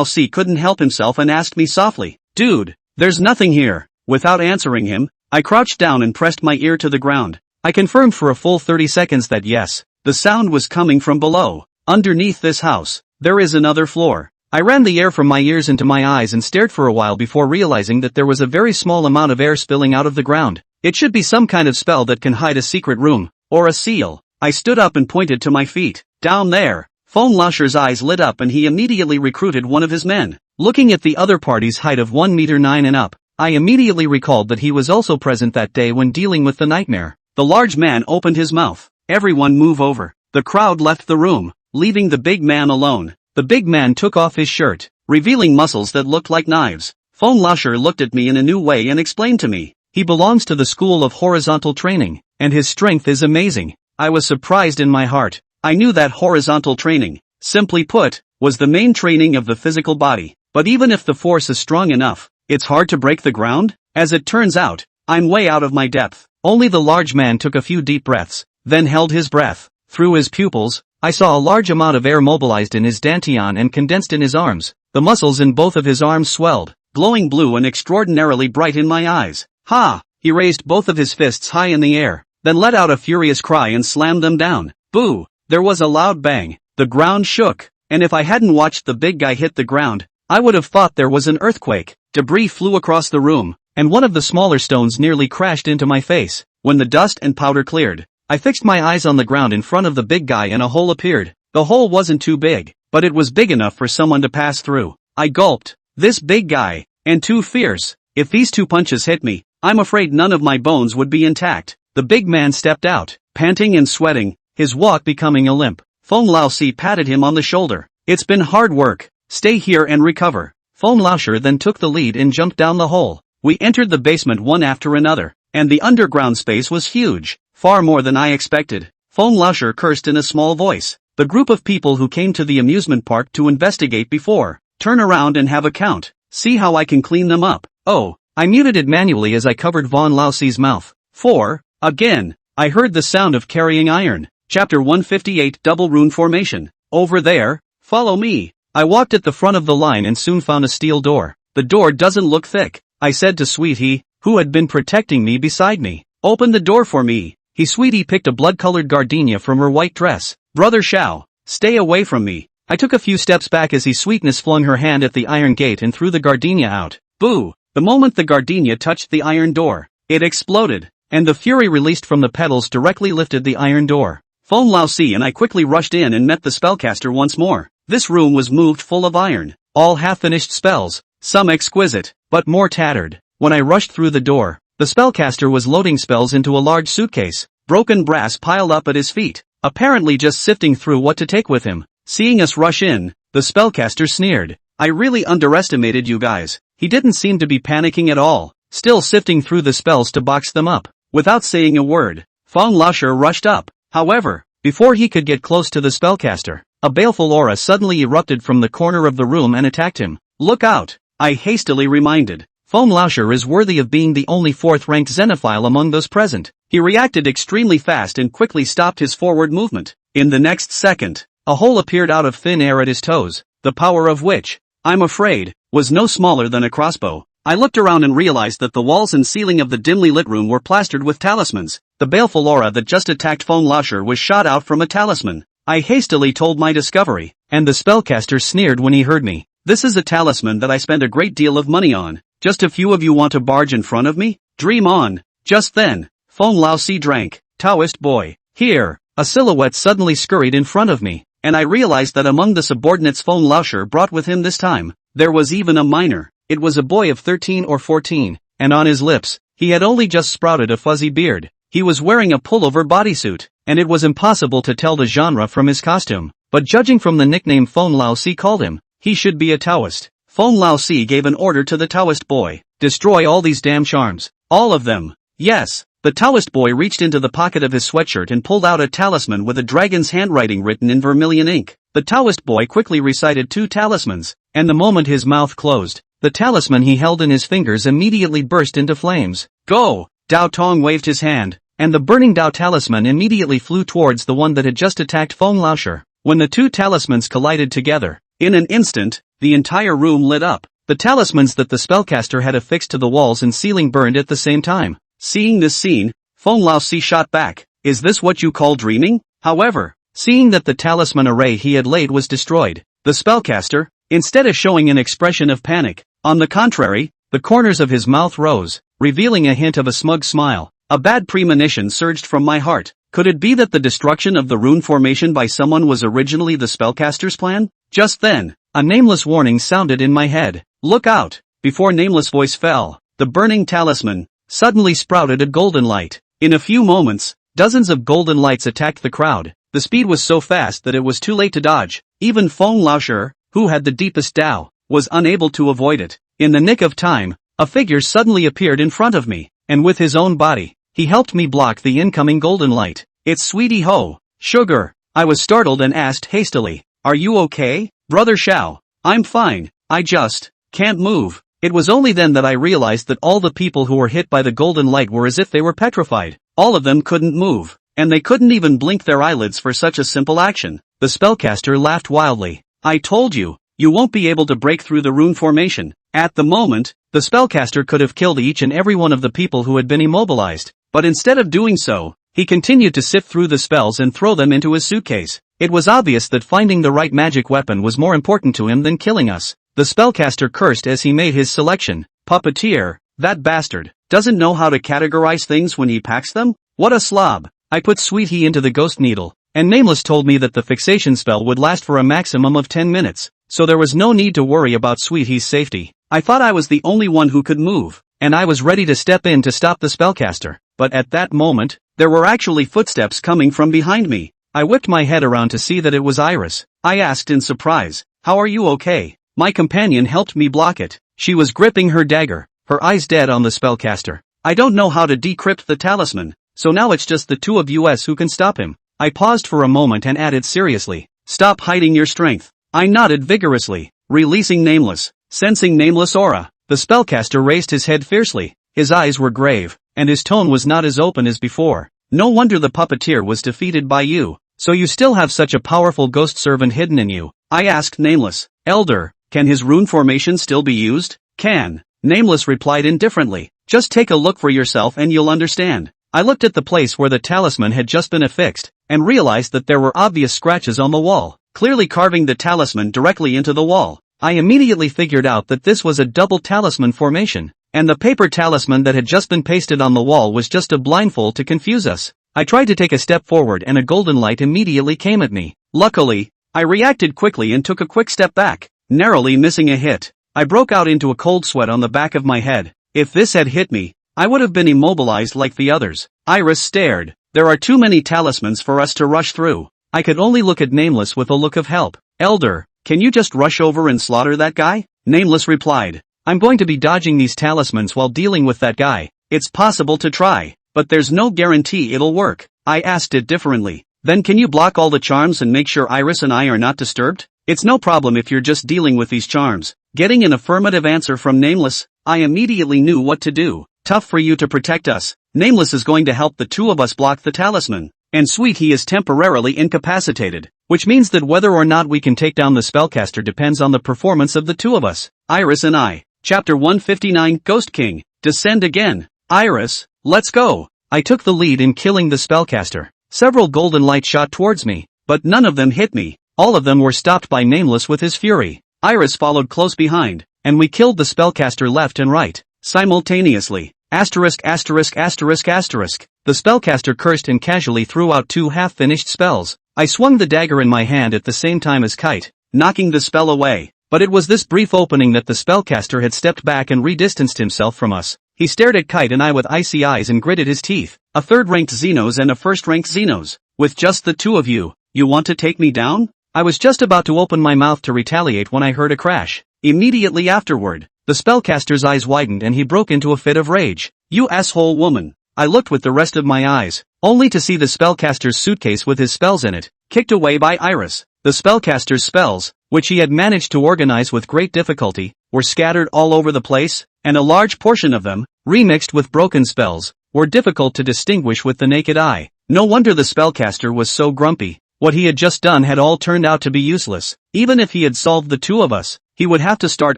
Si couldn't help himself and asked me softly, "Dude, there's nothing here." Without answering him, I crouched down and pressed my ear to the ground. I confirmed for a full 30 seconds that yes, the sound was coming from below. Underneath this house, there is another floor. I ran the air from my ears into my eyes and stared for a while before realizing that there was a very small amount of air spilling out of the ground. It should be some kind of spell that can hide a secret room, or a seal. I stood up and pointed to my feet. "Down there." Lasher's eyes lit up and he immediately recruited one of his men. Looking at the other party's height of 1.9 m and up, I immediately recalled that he was also present that day when dealing with the nightmare. The large man opened his mouth. "Everyone move over." The crowd left the room, leaving the big man alone. The big man took off his shirt, revealing muscles that looked like knives. Lasher looked at me in a new way and explained to me, he belongs to the school of horizontal training, and his strength is amazing. I was surprised in my heart. I knew that horizontal training, simply put, was the main training of the physical body. But even if the force is strong enough, it's hard to break the ground? As it turns out, I'm way out of my depth. Only the large man took a few deep breaths, then held his breath. Through his pupils, I saw a large amount of air mobilized in his dantian and condensed in his arms. The muscles in both of his arms swelled, glowing blue and extraordinarily bright in my eyes. Ha! He raised both of his fists high in the air. then let out a furious cry and slammed them down. Boo! There was a loud bang. The ground shook, and if I hadn't watched the big guy hit the ground, I would have thought there was an earthquake. Debris flew across the room, and one of the smaller stones nearly crashed into my face. When the dust and powder cleared, I fixed my eyes on the ground in front of the big guy and a hole appeared. The hole wasn't too big, but it was big enough for someone to pass through. I gulped. This big guy, and too fierce. If these 2 punches hit me, I'm afraid none of my bones would be intact. The big man stepped out, panting and sweating, his walk becoming a limp. Feng Laozi patted him on the shoulder. It's been hard work. Stay here and recover. Feng Laoshi then took the lead and jumped down the hole. We entered the basement one after another, and the underground space was huge, far more than I expected. Feng Laoshi cursed in a small voice. The group of people who came to the amusement park to investigate before, turn around and have a count. See how I can clean them up. Oh, I muted it manually as I covered Von Laozi's mouth. 4. Again, I heard the sound of carrying iron. Chapter 158 Double Rune Formation. Over there, follow me. I walked at the front of the line and soon found a steel door. The door doesn't look thick, I said to Sweetie, who had been protecting me beside me. Open the door for me. Sweetie picked a blood-colored gardenia from her white dress. Brother Xiao, stay away from me. I took a few steps back as Sweetness flung her hand at the iron gate and threw the gardenia out. Boo! The moment the gardenia touched the iron door, it exploded, and the fury released from the petals directly lifted the iron door. Feng Laozi and I quickly rushed in and met the spellcaster once more. This room was moved full of iron, all half-finished spells, some exquisite, but more tattered. When I rushed through the door, the spellcaster was loading spells into a large suitcase. Broken brass piled up at his feet, apparently just sifting through what to take with him. Seeing us rush in, the spellcaster sneered. I really underestimated you guys. He didn't seem to be panicking at all, still sifting through the spells to box them up. Without saying a word, Feng Laoshi rushed up. However, before he could get close to the spellcaster, a baleful aura suddenly erupted from the corner of the room and attacked him. Look out! I hastily reminded. Feng Laoshi is worthy of being the only 4th-ranked xenophile among those present. He reacted extremely fast and quickly stopped his forward movement. In the next second, a hole appeared out of thin air at his toes, the power of which, I'm afraid, was no smaller than a crossbow. I looked around and realized that the walls and ceiling of the dimly lit room were plastered with talismans. The baleful aura that just attacked Feng Laoshi was shot out from a talisman. I hastily told my discovery, and the spellcaster sneered when he heard me. This is a talisman that I spent a great deal of money on. Just a few of you want to barge in front of me? Dream on. Just then, Feng Laozi drank. Taoist boy. Here, a silhouette suddenly scurried in front of me, and I realized that among the subordinates Feng Laoshi brought with him this time, there was even a minor. It was a boy of 13 or 14, and on his lips, he had only just sprouted a fuzzy beard. He was wearing a pullover bodysuit, and it was impossible to tell the genre from his costume, but judging from the nickname Feng Laozi called him, he should be a Taoist. Feng Laozi gave an order to the Taoist boy. Destroy all these damn charms. All of them. Yes. The Taoist boy reached into the pocket of his sweatshirt and pulled out a talisman with a dragon's handwriting written in vermilion ink. The Taoist boy quickly recited 2 talismans, and the moment his mouth closed, the talisman he held in his fingers immediately burst into flames. Go! Dao Tong waved his hand, and the burning Dao talisman immediately flew towards the one that had just attacked Feng Laoshi. When the 2 talismans collided together, in an instant, the entire room lit up. The talismans that the spellcaster had affixed to the walls and ceiling burned at the same time. Seeing this scene, Feng Laozi shot back. Is this what you call dreaming? However, seeing that the talisman array he had laid was destroyed, the spellcaster, instead of showing an expression of panic, on the contrary, the corners of his mouth rose, revealing a hint of a smug smile. A bad premonition surged from my heart. Could it be that the destruction of the rune formation by someone was originally the spellcaster's plan? Just then, a nameless warning sounded in my head. Look out! Before Nameless voice fell, the burning talisman suddenly sprouted a golden light. In a few moments, dozens of golden lights attacked the crowd. The speed was so fast that it was too late to dodge. Even Feng Laoshi, who had the deepest Dao, was unable to avoid it. In the nick of time, a figure suddenly appeared in front of me, and with his own body, he helped me block the incoming golden light. It's Sweetie Ho, Sugar. I was startled and asked hastily, are you okay, Brother Xiao? I'm fine, I just can't move. It was only then that I realized that all the people who were hit by the golden light were as if they were petrified. All of them couldn't move, and they couldn't even blink their eyelids for such a simple action. The spellcaster laughed wildly. I told you, you won't be able to break through the rune formation. At the moment, the spellcaster could have killed each and every one of the people who had been immobilized, but instead of doing so, He continued to sift through the spells and throw them into his suitcase. It was obvious that finding the right magic weapon was more important to him than killing us. The spellcaster cursed as he made his selection. Puppeteer, that bastard, doesn't know how to categorize things when he packs them? What a slob. I put Sweetie into the ghost needle, and Nameless told me that the fixation spell would last for a maximum of 10 minutes, so there was no need to worry about Sweetie's safety. I thought I was the only one who could move, and I was ready to step in to stop the spellcaster, but at that moment, there were actually footsteps coming from behind me. I whipped my head around to see that it was Iris. I asked in surprise, "How are you okay?" My companion helped me block it. She was gripping her dagger, her eyes dead on the spellcaster. "I don't know how to decrypt the talisman, so now it's just the two of us who can stop him." I paused for a moment and added seriously, "Stop hiding your strength." I nodded vigorously, releasing Nameless. Sensing Nameless' aura, the spellcaster raised his head fiercely. His eyes were grave, and his tone was not as open as before. "No wonder the puppeteer was defeated by you. So you still have such a powerful ghost servant hidden in you?" I asked Nameless. "Elder, can his rune formation still be used?" "Can." Nameless replied indifferently. "Just take a look for yourself and you'll understand." I looked at the place where the talisman had just been affixed, and realized that there were obvious scratches on the wall, clearly carving the talisman directly into the wall. I immediately figured out that this was a double talisman formation, and the paper talisman that had just been pasted on the wall was just a blindfold to confuse us. I tried to take a step forward and a golden light immediately came at me. Luckily, I reacted quickly and took a quick step back, narrowly missing a hit. I broke out into a cold sweat on the back of my head. If this had hit me, I would have been immobilized like the others. Iris stared. "There are too many talismans for us to rush through." I could only look at Nameless with a look of help. "Elder, can you just rush over and slaughter that guy?" Nameless replied. "I'm going to be dodging these talismans while dealing with that guy. It's possible to try, but there's no guarantee it'll work." I asked it differently. "Then can you block all the charms and make sure Iris and I are not disturbed?" "It's no problem if you're just dealing with these charms." Getting an affirmative answer from Nameless, I immediately knew what to do. "Tough for you to protect us. Nameless is going to help the two of us block the talisman, and Sweetie is temporarily incapacitated, which means that whether or not we can take down the spellcaster depends on the performance of the two of us." Iris and I. Chapter 159 Ghost King, Descend Again. "Iris, let's go." I took the lead in killing the spellcaster. Several golden lights shot towards me, but none of them hit me. All of them were stopped by Nameless with his fury. Iris followed close behind, and we killed the spellcaster left and right, simultaneously. Asterisk asterisk asterisk asterisk. The spellcaster cursed and casually threw out two half-finished spells. I swung the dagger in my hand at the same time as Kite, knocking the spell away. But it was this brief opening that the spellcaster had stepped back and re-distanced himself from us. He stared at Kite and I with icy eyes and gritted his teeth. "A third-ranked Xenos and a first-ranked Xenos. With just the two of you, you want to take me down?" I was just about to open my mouth to retaliate when I heard a crash. Immediately afterward, the spellcaster's eyes widened and he broke into a fit of rage. "You asshole woman." I looked with the rest of my eyes, only to see the spellcaster's suitcase with his spells in it, kicked away by Iris. The spellcaster's spells, which he had managed to organize with great difficulty, were scattered all over the place, and a large portion of them, remixed with broken spells, were difficult to distinguish with the naked eye. No wonder the spellcaster was so grumpy. What he had just done had all turned out to be useless. Even if he had solved the two of us, he would have to start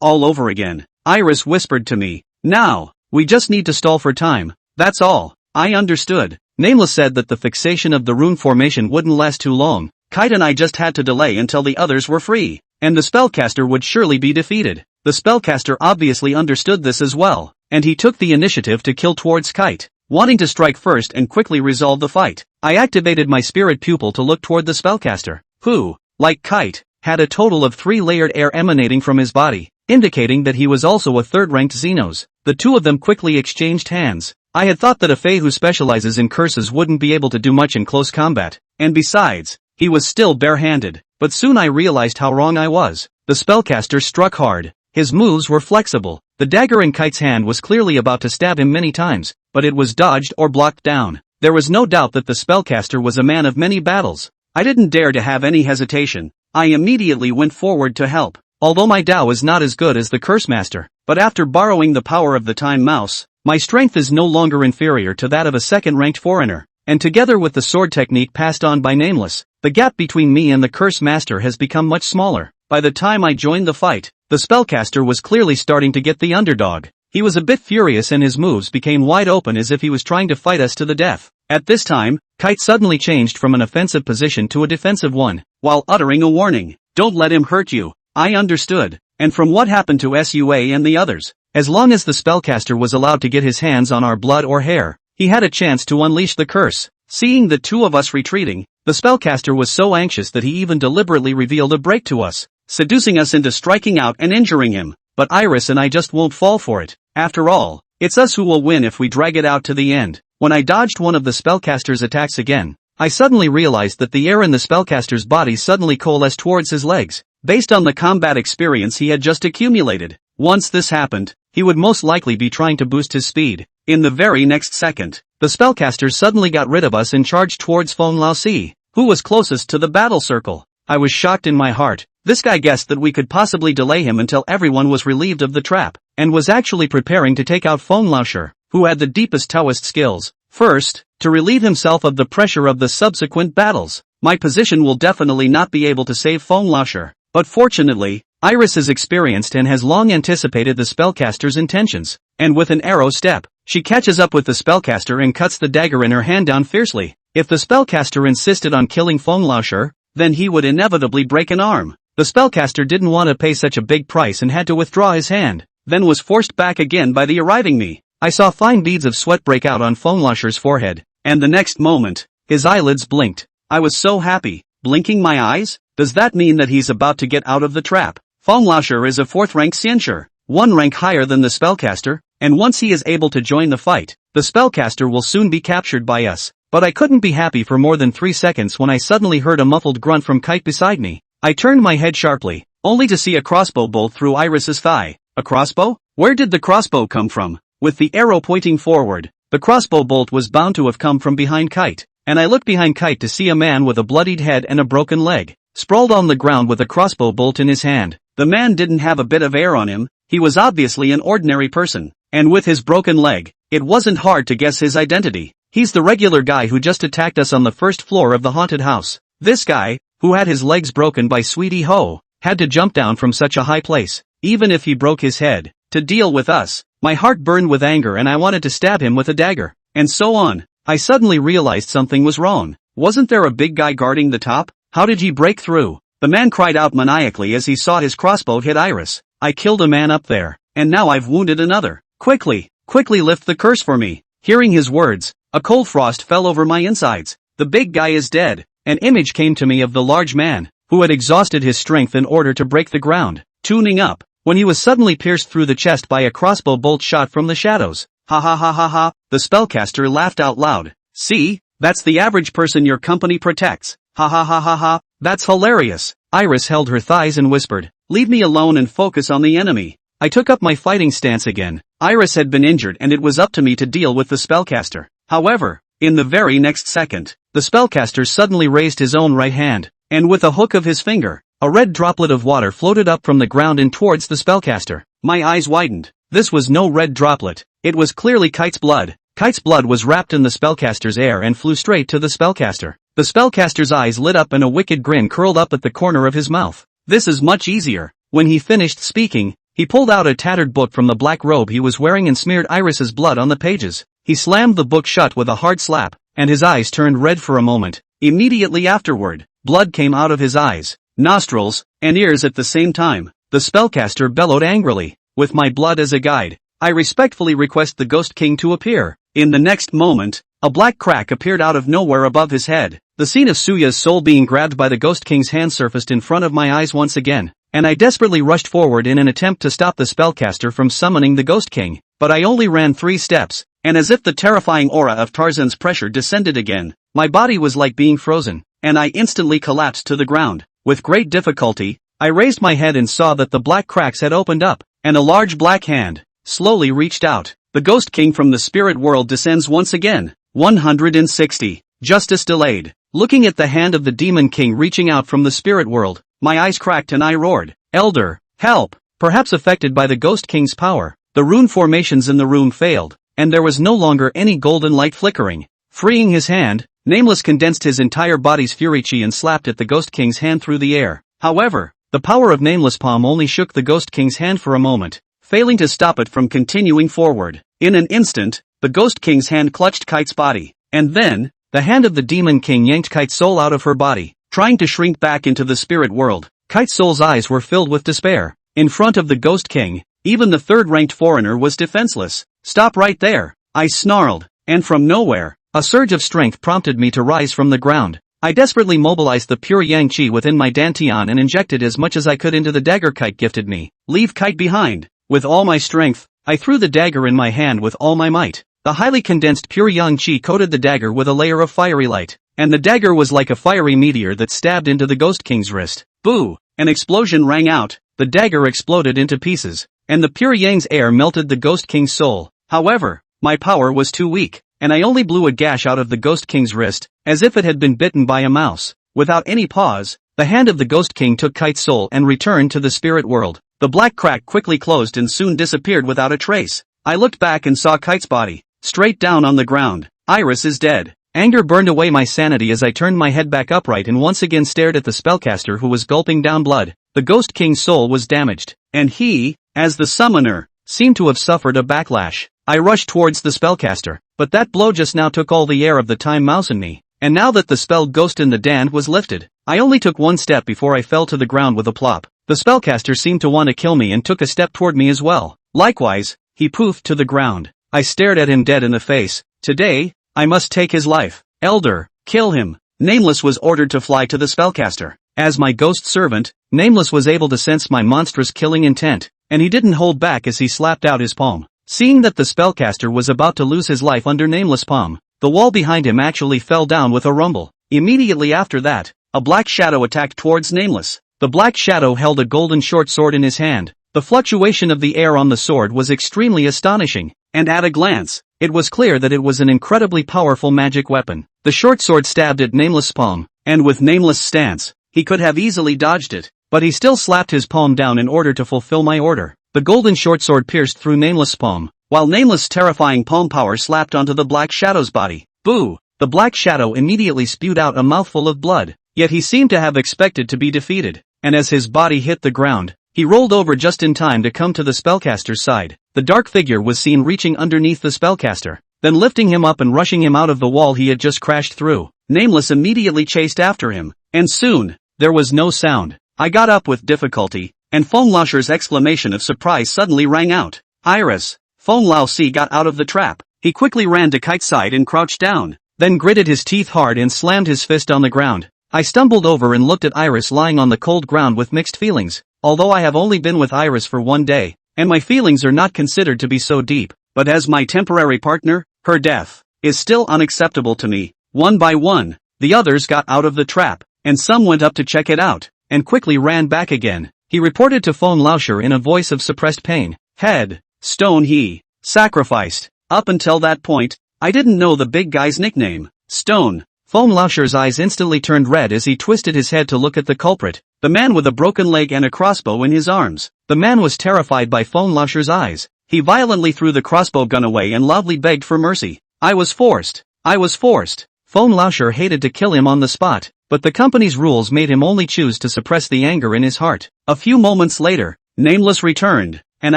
all over again. Iris whispered to me, "Now, we just need to stall for time. That's all." I understood. Nameless said that the fixation of the rune formation wouldn't last too long. Kite and I just had to delay until the others were free, and the spellcaster would surely be defeated. The spellcaster obviously understood this as well, and he took the initiative to kill towards Kite, wanting to strike first and quickly resolve the fight. I activated my spirit pupil to look toward the spellcaster, who, like Kite, had a total of 3 layered air emanating from his body, indicating that he was also a third-ranked Xenos. The two of them quickly exchanged hands. I had thought that a Fae who specializes in curses wouldn't be able to do much in close combat, and besides, he was still bare-handed. But soon I realized how wrong I was. The spellcaster struck hard. His moves were flexible. The dagger in Kite's hand was clearly about to stab him many times, but it was dodged or blocked down. There was no doubt that the spellcaster was a man of many battles. I didn't dare to have any hesitation. I immediately went forward to help. Although my Dao is not as good as the Curse Master, but after borrowing the power of the Time Mouse, my strength is no longer inferior to that of a second-ranked foreigner, and together with the sword technique passed on by Nameless, the gap between me and the Curse Master has become much smaller. By the time I joined the fight, the spellcaster was clearly starting to get the underdog. He was a bit furious and his moves became wide open as if he was trying to fight us to the death. At this time, Kite suddenly changed from an offensive position to a defensive one, while uttering a warning. Don't let him hurt you. I understood. And from what happened to Sua and the others, as long as the spellcaster was allowed to get his hands on our blood or hair, he had a chance to unleash the curse. Seeing the two of us retreating, the spellcaster was so anxious that he even deliberately revealed a break to us, seducing us into striking out and injuring him. But Iris and I just won't fall for it. After all, it's us who will win if we drag it out to the end. When I dodged one of the spellcaster's attacks again, I suddenly realized that the air in the spellcaster's body suddenly coalesced towards his legs, based on the combat experience he had just accumulated. Once this happened, he would most likely be trying to boost his speed. In the very next second, the spellcaster suddenly got rid of us and charged towards Feng Laozi, who was closest to the battle circle. I was shocked in my heart. This guy guessed that we could possibly delay him until everyone was relieved of the trap, and was actually preparing to take out Feng Laoshi, who had the deepest Taoist skills. First, to relieve himself of the pressure of the subsequent battles. My position will definitely not be able to save Feng Laoshi, but fortunately, Iris is experienced and has long anticipated the spellcaster's intentions, and with an arrow step, she catches up with the spellcaster and cuts the dagger in her hand down fiercely. If the spellcaster insisted on killing Feng Laoshi, then he would inevitably break an arm. The spellcaster didn't want to pay such a big price and had to withdraw his hand, then was forced back again by the arriving me. I saw fine beads of sweat break out on Feng Laoshi's forehead, and the next moment, his eyelids blinked. I was so happy. Blinking my eyes? Does that mean that he's about to get out of the trap? Feng Laoshi is a 4th rank Xianshi, 1 rank higher than the spellcaster, and once he is able to join the fight, the spellcaster will soon be captured by us. But I couldn't be happy for more than 3 seconds when I suddenly heard a muffled grunt from Kite beside me. I turned my head sharply, only to see a crossbow bolt through Iris's thigh. A crossbow? Where did the crossbow come from? With the arrow pointing forward, the crossbow bolt was bound to have come from behind Kite, and I looked behind Kite to see a man with a bloodied head and a broken leg, sprawled on the ground with a crossbow bolt in his hand. The man didn't have a bit of air on him, he was obviously an ordinary person, and with his broken leg, it wasn't hard to guess his identity. He's the regular guy who just attacked us on the first floor of the haunted house. This guy, who had his legs broken by Sweetie Ho, had to jump down from such a high place, even if he broke his head, to deal with us. My heart burned with anger and I wanted to stab him with a dagger, and so on. I suddenly realized something was wrong. Wasn't there a big guy guarding the top? How did he break through? The man cried out maniacally as he saw his crossbow hit Iris. I killed a man up there, and now I've wounded another. Quickly lift the curse for me. Hearing his words, a cold frost fell over my insides. The big guy is dead. An image came to me of the large man, who had exhausted his strength in order to break the ground, tuning up, when he was suddenly pierced through the chest by a crossbow bolt shot from the shadows. Ha ha ha ha ha, the spellcaster laughed out loud. See, that's the average person your company protects. Ha ha ha ha ha, that's hilarious. Iris held her thighs and whispered, leave me alone and focus on the enemy. I took up my fighting stance again. Iris had been injured and it was up to me to deal with the spellcaster. However, in the very next second, the spellcaster suddenly raised his own right hand, and with a hook of his finger, a red droplet of water floated up from the ground and towards the spellcaster. My eyes widened. This was no red droplet. It was clearly Kite's blood. Kite's blood was wrapped in the spellcaster's air and flew straight to the spellcaster. The spellcaster's eyes lit up and a wicked grin curled up at the corner of his mouth. This is much easier. When he finished speaking, he pulled out a tattered book from the black robe he was wearing and smeared Iris's blood on the pages. He slammed the book shut with a hard slap, and his eyes turned red for a moment. Immediately afterward, blood came out of his eyes, nostrils, and ears at the same time. The spellcaster bellowed angrily. With my blood as a guide, I respectfully request the Ghost King to appear. In the next moment, a black crack appeared out of nowhere above his head. The scene of Suya's soul being grabbed by the Ghost King's hand surfaced in front of my eyes once again, and I desperately rushed forward in an attempt to stop the spellcaster from summoning the Ghost King, but I only ran 3 steps, and as if the terrifying aura of Tarzan's pressure descended again, my body was like being frozen, and I instantly collapsed to the ground. With great difficulty, I raised my head and saw that the black cracks had opened up, and a large black hand slowly reached out. The Ghost King from the spirit world descends once again. 160. Justice delayed. Looking at the hand of the Demon King reaching out from the spirit world, my eyes cracked and I roared, Elder, help! Perhaps affected by the Ghost King's power, the rune formations in the room failed, and there was no longer any golden light flickering. Freeing his hand, Nameless condensed his entire body's fury chi and slapped at the Ghost King's hand through the air. However, the power of Nameless palm only shook the Ghost King's hand for a moment, failing to stop it from continuing forward. In an instant, the Ghost King's hand clutched Kite's body, And then, the hand of the Demon King yanked Kite's soul out of her body, trying to shrink back into the spirit world. Kite's soul's eyes were filled with despair. In front of the Ghost King, even the third-ranked foreigner was defenseless. "Stop right there," I snarled, and from nowhere, a surge of strength prompted me to rise from the ground. I desperately mobilized the pure yang qi within my dantian and injected as much as I could into the dagger Kite gifted me. "Leave Kite behind." With all my strength, I threw the dagger in my hand with all my might. The highly condensed pure yang qi coated the dagger with a layer of fiery light, and the dagger was like a fiery meteor that stabbed into the Ghost King's wrist. Boo! An explosion rang out, the dagger exploded into pieces, and the pure yang's air melted the Ghost King's soul. However, my power was too weak, and I only blew a gash out of the Ghost King's wrist, as if it had been bitten by a mouse. Without any pause, the hand of the Ghost King took Kite's soul and returned to the spirit world. The black crack quickly closed and soon disappeared without a trace. I looked back and saw Kite's body, straight down on the ground. Iris is dead. Anger burned away my sanity as I turned my head back upright and once again stared at the spellcaster who was gulping down blood. The Ghost King's soul was damaged, and he, as the summoner, seemed to have suffered a backlash. I rushed towards the spellcaster, but that blow just now took all the air of the time mouse in me, and now that the spell Ghost in the Damned was lifted, I only took one step before I fell to the ground with a plop. The spellcaster seemed to want to kill me and took a step toward me as well. Likewise, he poofed to the ground. I stared at him dead in the face. Today, I must take his life. Elder, kill him. Nameless was ordered to fly to the spellcaster. As my ghost servant, Nameless was able to sense my monstrous killing intent, and he didn't hold back as he slapped out his palm. Seeing that the spellcaster was about to lose his life under Nameless' palm, the wall behind him actually fell down with a rumble. Immediately after that, a black shadow attacked towards Nameless. The black shadow held a golden short sword in his hand. The fluctuation of the air on the sword was extremely astonishing, and at a glance, it was clear that it was an incredibly powerful magic weapon. The short sword stabbed at Nameless' palm, and with Nameless' stance, he could have easily dodged it, but he still slapped his palm down in order to fulfill my order. The golden short sword pierced through Nameless' palm, while Nameless' terrifying palm power slapped onto the black shadow's body. Boo! The black shadow immediately spewed out a mouthful of blood, yet he seemed to have expected to be defeated, and as his body hit the ground, he rolled over just in time to come to the spellcaster's side. The dark figure was seen reaching underneath the spellcaster, then lifting him up and rushing him out of the wall he had just crashed through. Nameless immediately chased after him, and soon, there was no sound. I got up with difficulty, and Feng Laosher's exclamation of surprise suddenly rang out. "Iris!" Feng Laosi got out of the trap. He quickly ran to Kite's side and crouched down, then gritted his teeth hard and slammed his fist on the ground. I stumbled over and looked at Iris lying on the cold ground with mixed feelings. Although I have only been with Iris for one day, and my feelings are not considered to be so deep, but as my temporary partner, her death is still unacceptable to me. One by one, the others got out of the trap, and some went up to check it out, and quickly ran back again. He reported to Feng Laosher in a voice of suppressed pain. Head Stone he sacrificed. Up until that point, I didn't know the big guy's nickname. Stone. Feng Laosher's eyes instantly turned red as he twisted his head to look at the culprit, the man with a broken leg and a crossbow in his arms. The man was terrified by Feng Laosher's eyes. He violently threw the crossbow gun away and loudly begged for mercy. I was forced. Feng Laosher hated to kill him on the spot, but the company's rules made him only choose to suppress the anger in his heart. A few moments later, Nameless returned, and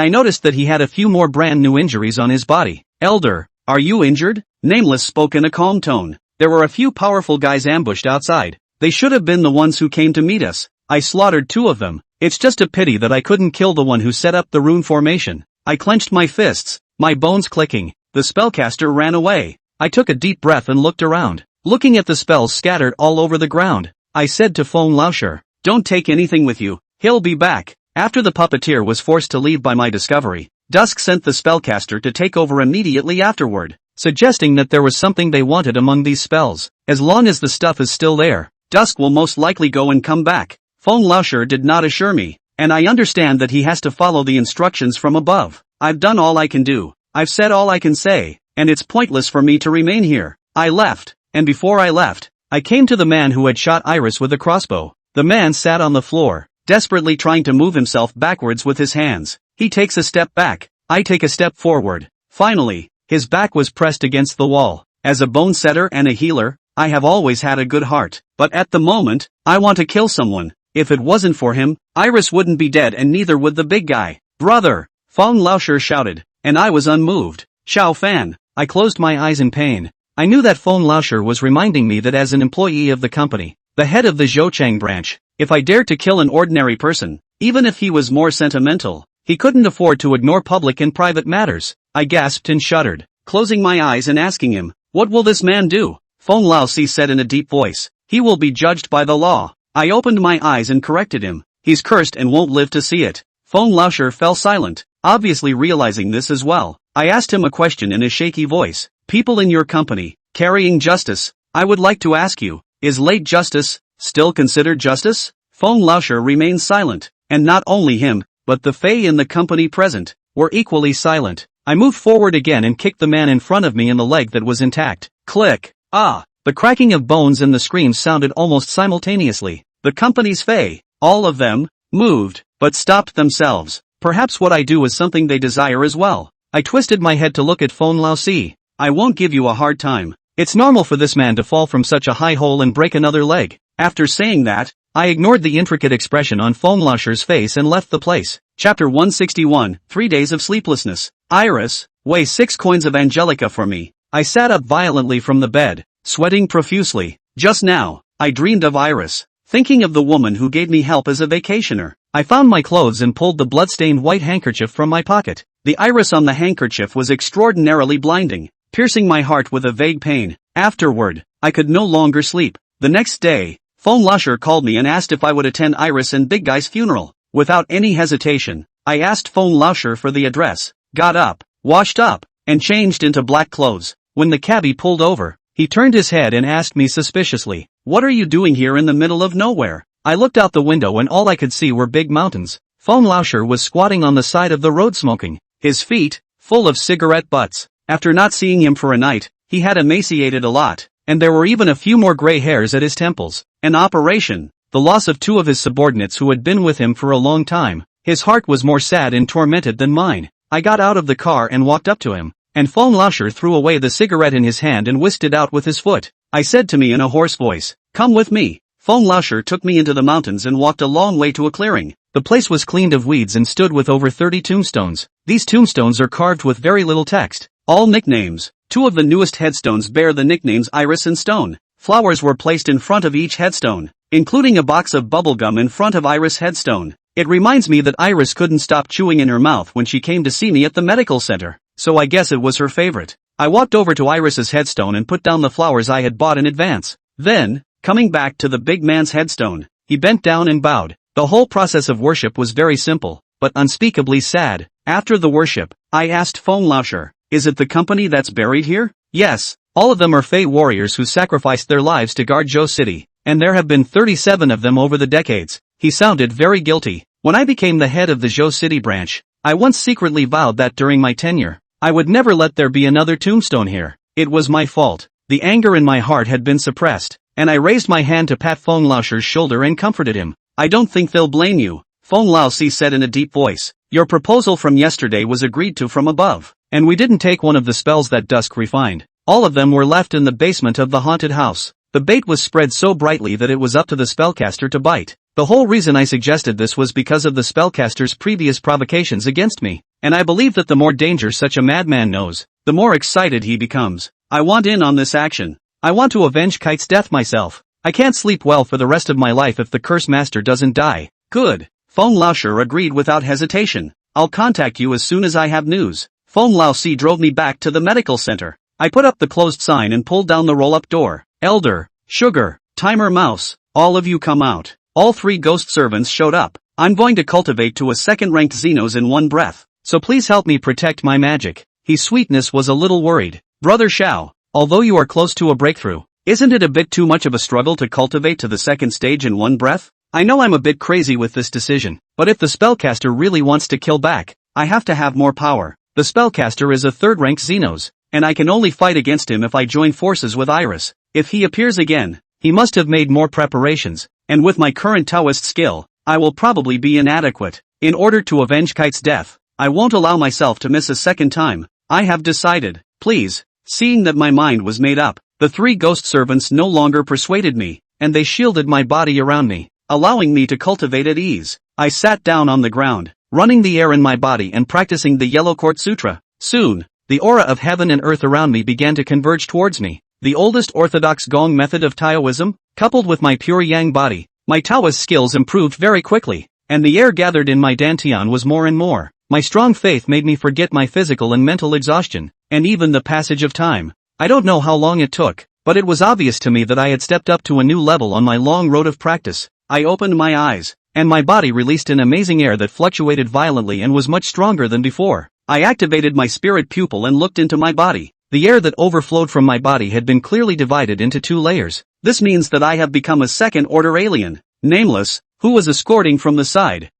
I noticed that he had a few more brand new injuries on his body. Elder, are you injured? Nameless spoke in a calm tone. There were a few powerful guys ambushed outside. They should have been the ones who came to meet us. I slaughtered 2 of them. It's just a pity that I couldn't kill the one who set up the rune formation. I clenched my fists, my bones clicking. The spellcaster ran away. I took a deep breath and looked around. Looking at the spells scattered all over the ground, I said to Feng Laosher, "Don't take anything with you. He'll be back." After the puppeteer was forced to leave by my discovery, Dusk sent the spellcaster to take over immediately afterward, suggesting that there was something they wanted among these spells. As long as the stuff is still there, Dusk will most likely go and come back. Feng Laosher did not assure me, and I understand that he has to follow the instructions from above. I've done all I can do. I've said all I can say, and it's pointless for me to remain here. I left, and before I left, I came to the man who had shot Iris with a crossbow. The man sat on the floor, desperately trying to move himself backwards with his hands. He takes a step back, I take a step forward. Finally, his back was pressed against the wall. As a bone setter and a healer, I have always had a good heart, but at the moment, I want to kill someone. If it wasn't for him, Iris wouldn't be dead and neither would the big guy. Brother! Feng Laosher shouted, and I was unmoved. Xiao Fan! I closed my eyes in pain. I knew that Feng Laosher was reminding me that as an employee of the company, the head of the Zhouchang branch, if I dared to kill an ordinary person, even if he was more sentimental, he couldn't afford to ignore public and private matters. I gasped and shuddered, closing my eyes and asking him, "What will this man do?" Feng Laoshi said in a deep voice, "He will be judged by the law." I opened my eyes and corrected him, "He's cursed and won't live to see it." Feng Laosher fell silent, obviously realizing this as well. I asked him a question in a shaky voice, "People in your company, carrying justice, I would like to ask you, is late justice still considered justice?" Feng Laosher remained silent, and not only him, but the Fei in the company present, were equally silent. I moved forward again and kicked the man in front of me in the leg that was intact. Click! Ah! The cracking of bones and the screams sounded almost simultaneously. The company's Fei, all of them, moved, but stopped themselves. Perhaps what I do is something they desire as well. I twisted my head to look at Feng Laoshi. "I won't give you a hard time. It's normal for this man to fall from such a high hole and break another leg." After saying that, I ignored the intricate expression on Feng Laosher's face and left the place. Chapter 161, 3 Days of Sleeplessness. Iris, weigh 6 coins of Angelica for me. I sat up violently from the bed, sweating profusely. Just now, I dreamed of Iris, thinking of the woman who gave me help as a vacationer. I found my clothes and pulled the blood-stained white handkerchief from my pocket. The iris on the handkerchief was extraordinarily blinding, piercing my heart with a vague pain. Afterward, I could no longer sleep. The next day, Feng Laosher called me and asked if I would attend Iris and Big Guy's funeral. Without any hesitation, I asked Feng Laosher for the address, got up, washed up, and changed into black clothes. When the cabbie pulled over, he turned his head and asked me suspiciously, "What are you doing here in the middle of nowhere?" I looked out the window and all I could see were big mountains. Feng Laosher was squatting on the side of the road smoking, his feet full of cigarette butts. After not seeing him for a night, he had emaciated a lot, and there were even a few more gray hairs at his temples. An operation, the loss of 2 of his subordinates who had been with him for a long time. His heart was more sad and tormented than mine. I got out of the car and walked up to him, and Feng Laosher threw away the cigarette in his hand and whisked it out with his foot. I said to me in a hoarse voice, "Come with me." Feng Laosher took me into the mountains and walked a long way to a clearing. The place was cleaned of weeds and stood with over 30 tombstones. These tombstones are carved with very little text, all nicknames. 2 of the newest headstones bear the nicknames Iris and Stone. Flowers were placed in front of each headstone, including a box of bubblegum in front of Iris' headstone. It reminds me that Iris couldn't stop chewing in her mouth when she came to see me at the medical center, so I guess it was her favorite. I walked over to Iris' headstone and put down the flowers I had bought in advance. Then, coming back to the big man's headstone, he bent down and bowed. The whole process of worship was very simple, but unspeakably sad. After the worship, I asked Feng Laosher, "Is it the company that's buried here?" "Yes, all of them are Fey warriors who sacrificed their lives to guard Zhou City, and there have been 37 of them over the decades." He sounded very guilty. "When I became the head of the Zhou City branch, I once secretly vowed that during my tenure, I would never let there be another tombstone here. It was my fault." The anger in my heart had been suppressed, and I raised my hand to pat Feng Laosher's shoulder and comforted him. "I don't think they'll blame you," Feng Laoshi said in a deep voice. "Your proposal from yesterday was agreed to from above, and we didn't take one of the spells that Dusk refined. All of them were left in the basement of the haunted house. The bait was spread so brightly that it was up to the spellcaster to bite. The whole reason I suggested this was because of the spellcaster's previous provocations against me, and I believe that the more danger such a madman knows, the more excited he becomes. I want in on this action. I want to avenge Kite's death myself. I can't sleep well for the rest of my life if the curse master doesn't die." "Good." Feng Laosher agreed without hesitation. "I'll contact you as soon as I have news." Feng Laoshi drove me back to the medical center. I put up the closed sign and pulled down the roll-up door. "Elder, Sugar, Timer Mouse, all of you come out." All 3 ghost servants showed up. "I'm going to cultivate to a second-ranked Xenos in one breath, so please help me protect my magic." His sweetness was a little worried. "Brother Xiao, although you are close to a breakthrough, isn't it a bit too much of a struggle to cultivate to the second stage in one breath? I know I'm a bit crazy with this decision, but if the spellcaster really wants to kill back, I have to have more power. The spellcaster is a 3rd-ranked Xenos, and I can only fight against him if I join forces with Iris. If he appears again, he must have made more preparations, and with my current Taoist skill, I will probably be inadequate. In order to avenge Kite's death, I won't allow myself to miss a second time. I have decided, please." Seeing that my mind was made up, the 3 ghost servants no longer persuaded me, and they shielded my body around me, allowing me to cultivate at ease. I sat down on the ground, running the air in my body and practicing the Yellow Court Sutra. Soon, the aura of heaven and earth around me began to converge towards me. the oldest orthodox Gong method of Taoism, coupled with my pure yang body. My Taoist skills improved very quickly, and the air gathered in my dantian was more and more. My strong faith made me forget my physical and mental exhaustion, and even the passage of time. I don't know how long it took, but it was obvious to me that I had stepped up to a new level on my long road of practice. I opened my eyes, and my body released an amazing air that fluctuated violently and was much stronger than before. I activated my spirit pupil and looked into my body. The air that overflowed from my body had been clearly divided into 2 layers. This means that I have become a second-order alien, nameless, who was escorting from the side.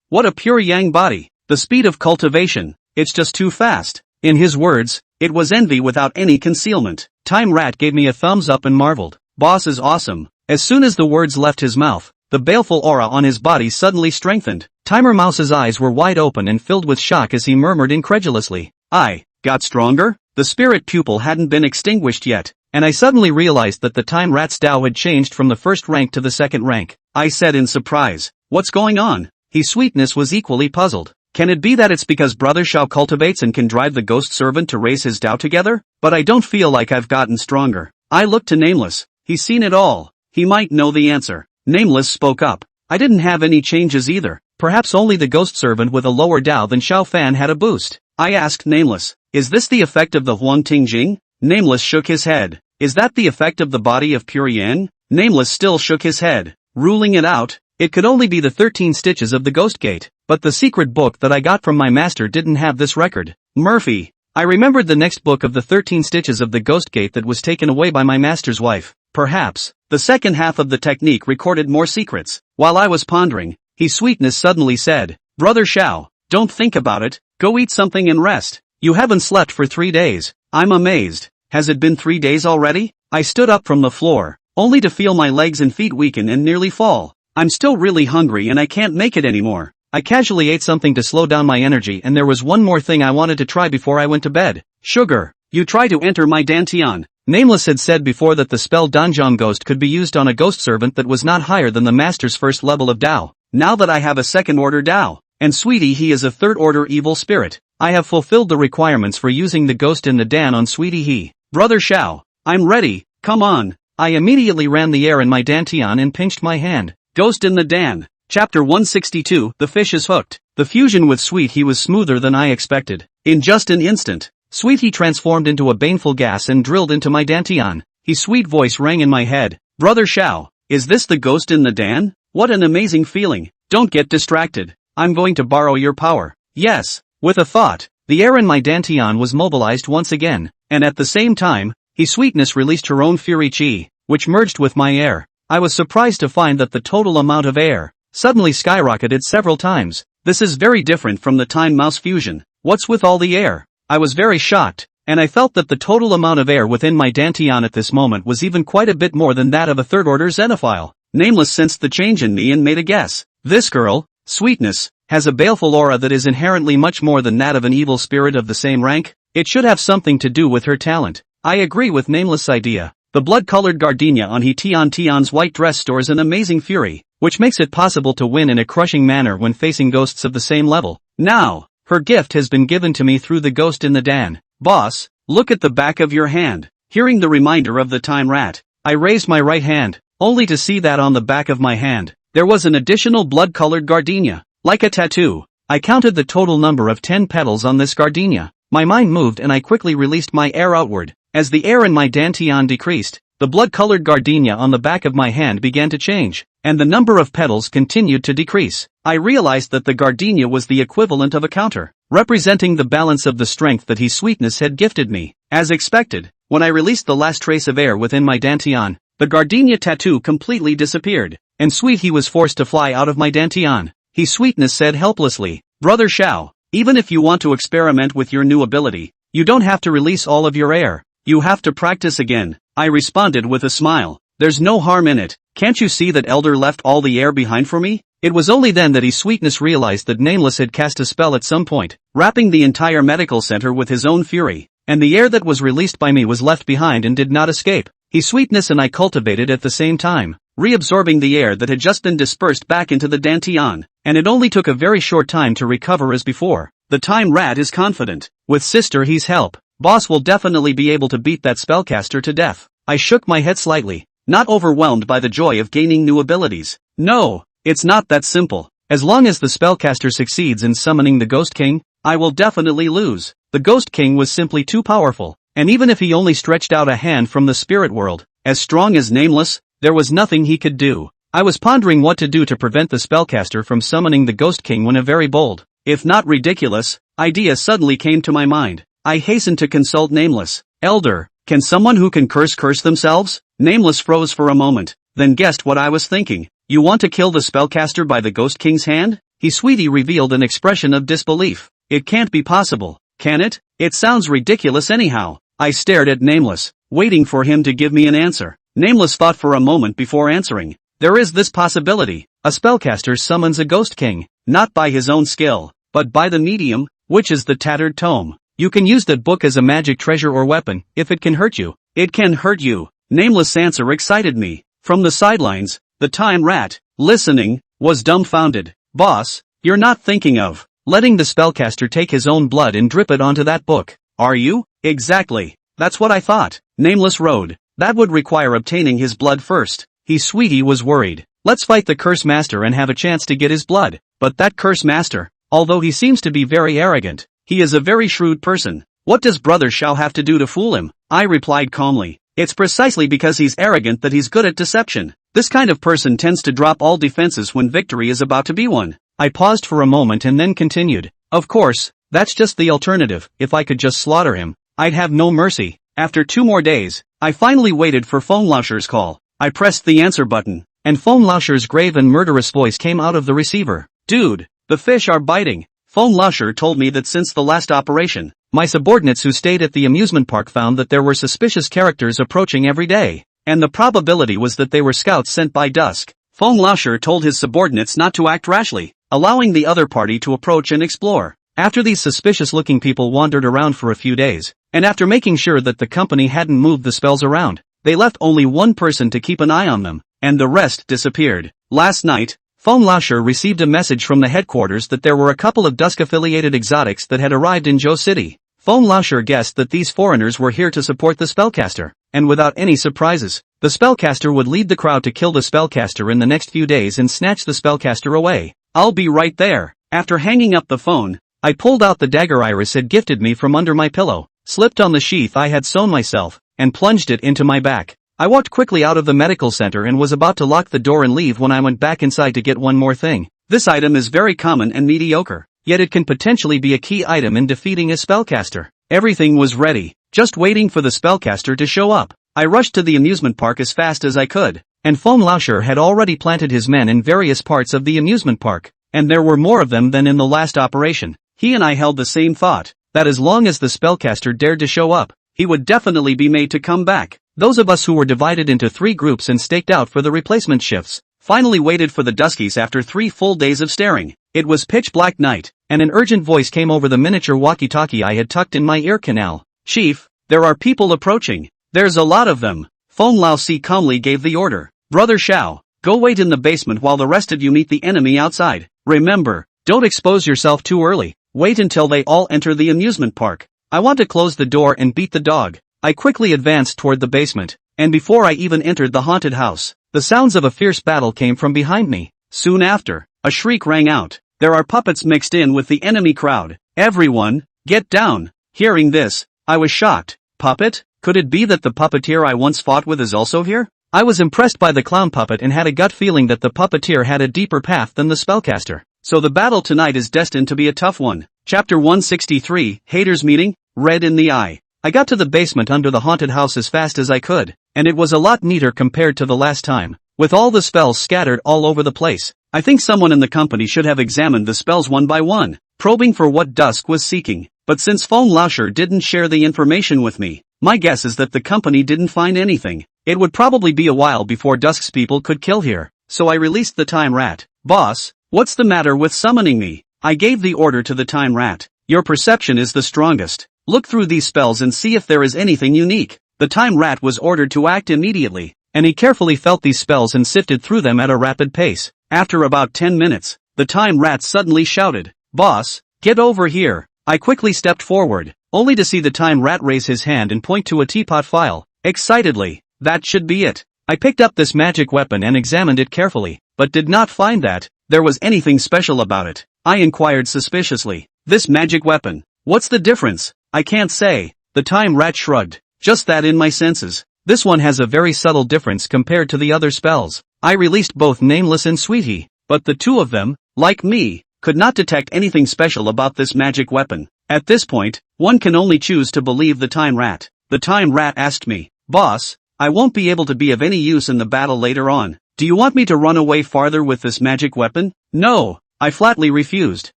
What a pure yang body. The speed of cultivation, it's just too fast. In his words, it was envy without any concealment. Time Rat gave me a thumbs up and marveled. Boss is awesome. As soon as the words left his mouth, the baleful aura on his body suddenly strengthened. Timer Mouse's eyes were wide open and filled with shock as he murmured incredulously, "I got stronger?" The spirit pupil hadn't been extinguished yet, and I suddenly realized that the Time Rat's Tao had changed from the first rank to the second rank. I said in surprise, "What's going on?" His sweetness was equally puzzled. Can it be that it's because Brother Shao cultivates and can drive the ghost servant to raise his Tao together? But I don't feel like I've gotten stronger. I looked to Nameless. He's seen it all. He might know the answer. Nameless spoke up. I didn't have any changes either. Perhaps only the ghost servant with a lower Tao than Xiao Fan had a boost. I asked Nameless, "Is this the effect of the Huang Ting Jing?" Nameless shook his head. "Is that the effect of the body of pure Yang?" Nameless still shook his head. Ruling it out, it could only be the 13 stitches of the Ghost Gate. But the secret book that I got from my master didn't have this record. Murphy. I remembered the next book of the 13 stitches of the Ghost Gate that was taken away by my master's wife. Perhaps, the second half of the technique recorded more secrets. While I was pondering, His Sweetness suddenly said, "Brother Shao, don't think about it, go eat something and rest. You haven't slept for 3 days. I'm amazed. Has it been 3 days already?" I stood up from the floor, only to feel my legs and feet weaken and nearly fall. I'm still really hungry and I can't make it anymore. I casually ate something to slow down my energy, and there was one more thing I wanted to try before I went to bed. "Sugar, you try to enter my dantian." Nameless had said before that the spell Danjiang Ghost could be used on a ghost servant that was not higher than the master's first level of Tao. Now that I have a second-order Tao, and Sweetie he is a third-order evil spirit, I have fulfilled the requirements for using the ghost in the Dan on Sweetie he. "Brother Shao, I'm ready, come on." I immediately ran the air in my dantian and pinched my hand. Ghost in the Dan. Chapter 162, The Fish is Hooked. The fusion with Sweet He was smoother than I expected. In just an instant, Sweet He transformed into a baneful gas and drilled into my dantian. His sweet voice rang in my head. "Brother Shao, is this the ghost in the Dan? What an amazing feeling. Don't get distracted. I'm going to borrow your power." Yes. With a thought, the air in my dantian was mobilized once again, and at the same time, His Sweetness released her own Fury Chi, which merged with my air. I was surprised to find that the total amount of air suddenly skyrocketed several times. This is very different from the Time Mouse fusion. What's with all the air? I was very shocked, and I felt that the total amount of air within my dantian at this moment was even quite a bit more than that of a third-order xenophile. Nameless sensed the change in me and made a guess. This girl, Sweetness, has a baleful aura that is inherently much more than that of an evil spirit of the same rank. It should have something to do with her talent. I agree with Nameless' idea. The blood-colored gardenia on He Tian's white dress stores an amazing fury, which makes it possible to win in a crushing manner when facing ghosts of the same level. Now, her gift has been given to me through the ghost in the Dan. "Boss, look at the back of your hand." Hearing the reminder of the Time Rat, I raised my right hand, only to see that on the back of my hand, there was an additional blood-colored gardenia. Like a tattoo, I counted the total number of 10 petals on this gardenia. My mind moved and I quickly released my air outward. As the air in my dantian decreased, the blood-colored gardenia on the back of my hand began to change, and the number of petals continued to decrease. I realized that the gardenia was the equivalent of a counter, representing the balance of the strength that His Sweetness had gifted me. As expected, when I released the last trace of air within my dantian, the gardenia tattoo completely disappeared, and Sweet He was forced to fly out of my dantian. His Sweetness said helplessly, "Brother Shao, even if you want to experiment with your new ability, you don't have to release all of your air. You have to practice again." I responded with a smile. "There's no harm in it. Can't you see that Elder left all the air behind for me?" It was only then that His Sweetness realized that Nameless had cast a spell at some point, wrapping the entire medical center with his own fury, and the air that was released by me was left behind and did not escape. His Sweetness and I cultivated at the same time, reabsorbing the air that had just been dispersed back into the dantian, and it only took a very short time to recover as before. The Time Rat is confident. With Sister He's help, Boss will definitely be able to beat that spellcaster to death. I shook my head slightly, not overwhelmed by the joy of gaining new abilities. No, it's not that simple. As long as the spellcaster succeeds in summoning the Ghost King, I will definitely lose. The Ghost King was simply too powerful, and even if he only stretched out a hand from the spirit world, as strong as Nameless, there was nothing he could do. I was pondering what to do to prevent the spellcaster from summoning the Ghost King when a very bold, if not ridiculous, idea suddenly came to my mind. I hastened to consult Nameless. Elder, can someone who can curse themselves? Nameless froze for a moment, then guessed what I was thinking. You want to kill the spellcaster by the Ghost King's hand? He sweetie revealed an expression of disbelief. It can't be possible, can it? It sounds ridiculous anyhow. I stared at Nameless, waiting for him to give me an answer. Nameless thought for a moment before answering. There is this possibility. A spellcaster summons a Ghost King, not by his own skill, but by the medium, which is the tattered tome. You can use that book as a magic treasure or weapon, if it can hurt you. It can hurt you. Nameless' answer excited me. From the sidelines, the Time Rat, listening, was dumbfounded. Boss, you're not thinking of letting the spellcaster take his own blood and drip it onto that book, are you? Exactly. That's what I thought. Nameless rode. That would require obtaining his blood first. He sweetie was worried. Let's fight the Curse Master and have a chance to get his blood. But that Curse Master, although he seems to be very arrogant, he is a very shrewd person. What does Brother Shao have to do to fool him? I replied calmly. It's precisely because he's arrogant that he's good at deception. This kind of person tends to drop all defenses when victory is about to be won. I paused for a moment and then continued. Of course, that's just the alternative. If I could just slaughter him, I'd have no mercy. After 2 more days, I finally waited for Phone Lauscher's call. I pressed the answer button, and Phone Lauscher's grave and murderous voice came out of the receiver. Dude, the fish are biting. Phone Lauscher told me that since the last operation, my subordinates who stayed at the amusement park found that there were suspicious characters approaching every day, and the probability was that they were scouts sent by Dusk. Phone Lauscher told his subordinates not to act rashly, allowing the other party to approach and explore. After these suspicious-looking people wandered around for a few days, and after making sure that the company hadn't moved the spells around, they left only one person to keep an eye on them, and the rest disappeared. Last night, Phone Lauscher received a message from the headquarters that there were a couple of Dusk-affiliated exotics that had arrived in Zhou City. Phone Lauscher guessed that these foreigners were here to support the spellcaster, and without any surprises, the spellcaster would lead the crowd to kill the spellcaster in the next few days and snatch the spellcaster away. I'll be right there. After hanging up the phone, I pulled out the dagger Iris had gifted me from under my pillow, slipped on the sheath I had sewn myself, and plunged it into my back. I walked quickly out of the medical center and was about to lock the door and leave when I went back inside to get one more thing. This item is very common and mediocre, yet it can potentially be a key item in defeating a spellcaster. Everything was ready, just waiting for the spellcaster to show up. I rushed to the amusement park as fast as I could, and Phone Lauscher had already planted his men in various parts of the amusement park, and there were more of them than in the last operation. He and I held the same thought, that as long as the spellcaster dared to show up, he would definitely be made to come back. Those of us who were divided into 3 groups and staked out for the replacement shifts, finally waited for the Duskies after 3 full days of staring. It was pitch black night, and an urgent voice came over the miniature walkie-talkie I had tucked in my ear canal. Chief, there are people approaching. There's a lot of them. Phone Lauscher calmly gave the order. Brother Shao, go wait in the basement while the rest of you meet the enemy outside. Remember, don't expose yourself too early. Wait until they all enter the amusement park. I want to close the door and beat the dog. I quickly advanced toward the basement, and before I even entered the haunted house, the sounds of a fierce battle came from behind me. Soon after, a shriek rang out. There are puppets mixed in with the enemy crowd. Everyone, get down. Hearing this, I was shocked. Puppet? Could it be that the puppeteer I once fought with is also here? I was impressed by the clown puppet and had a gut feeling that the puppeteer had a deeper path than the spellcaster. So the battle tonight is destined to be a tough one. Chapter 163, Haters Meeting, Red in the Eye. I got to the basement under the haunted house as fast as I could, and it was a lot neater compared to the last time, with all the spells scattered all over the place. I think someone in the company should have examined the spells one by one, probing for what Dusk was seeking, but since Phone Lauscher didn't share the information with me, my guess is that the company didn't find anything. It would probably be a while before Dusk's people could kill here, so I released the Time Rat. Boss, what's the matter with summoning me? I gave the order to the Time Rat. Your perception is the strongest. Look through these spells and see if there is anything unique. The Time Rat was ordered to act immediately, and he carefully felt these spells and sifted through them at a rapid pace. After about 10 minutes, the Time Rat suddenly shouted, Boss, get over here. I quickly stepped forward, only to see the time rat raise his hand and point to a teapot file, excitedly. That should be it. I picked up this magic weapon and examined it carefully, but did not find that there was anything special about it. I inquired suspiciously. This magic weapon, what's the difference? I can't say. The time rat shrugged. Just that in my senses. This one has a very subtle difference compared to the other spells. I released both Nameless and Sweetie, but the two of them, like me, could not detect anything special about this magic weapon. At this point, one can only choose to believe the time rat. The time rat asked me, "Boss, I won't be able to be of any use in the battle later on. Do you want me to run away farther with this magic weapon?" "No," I flatly refused.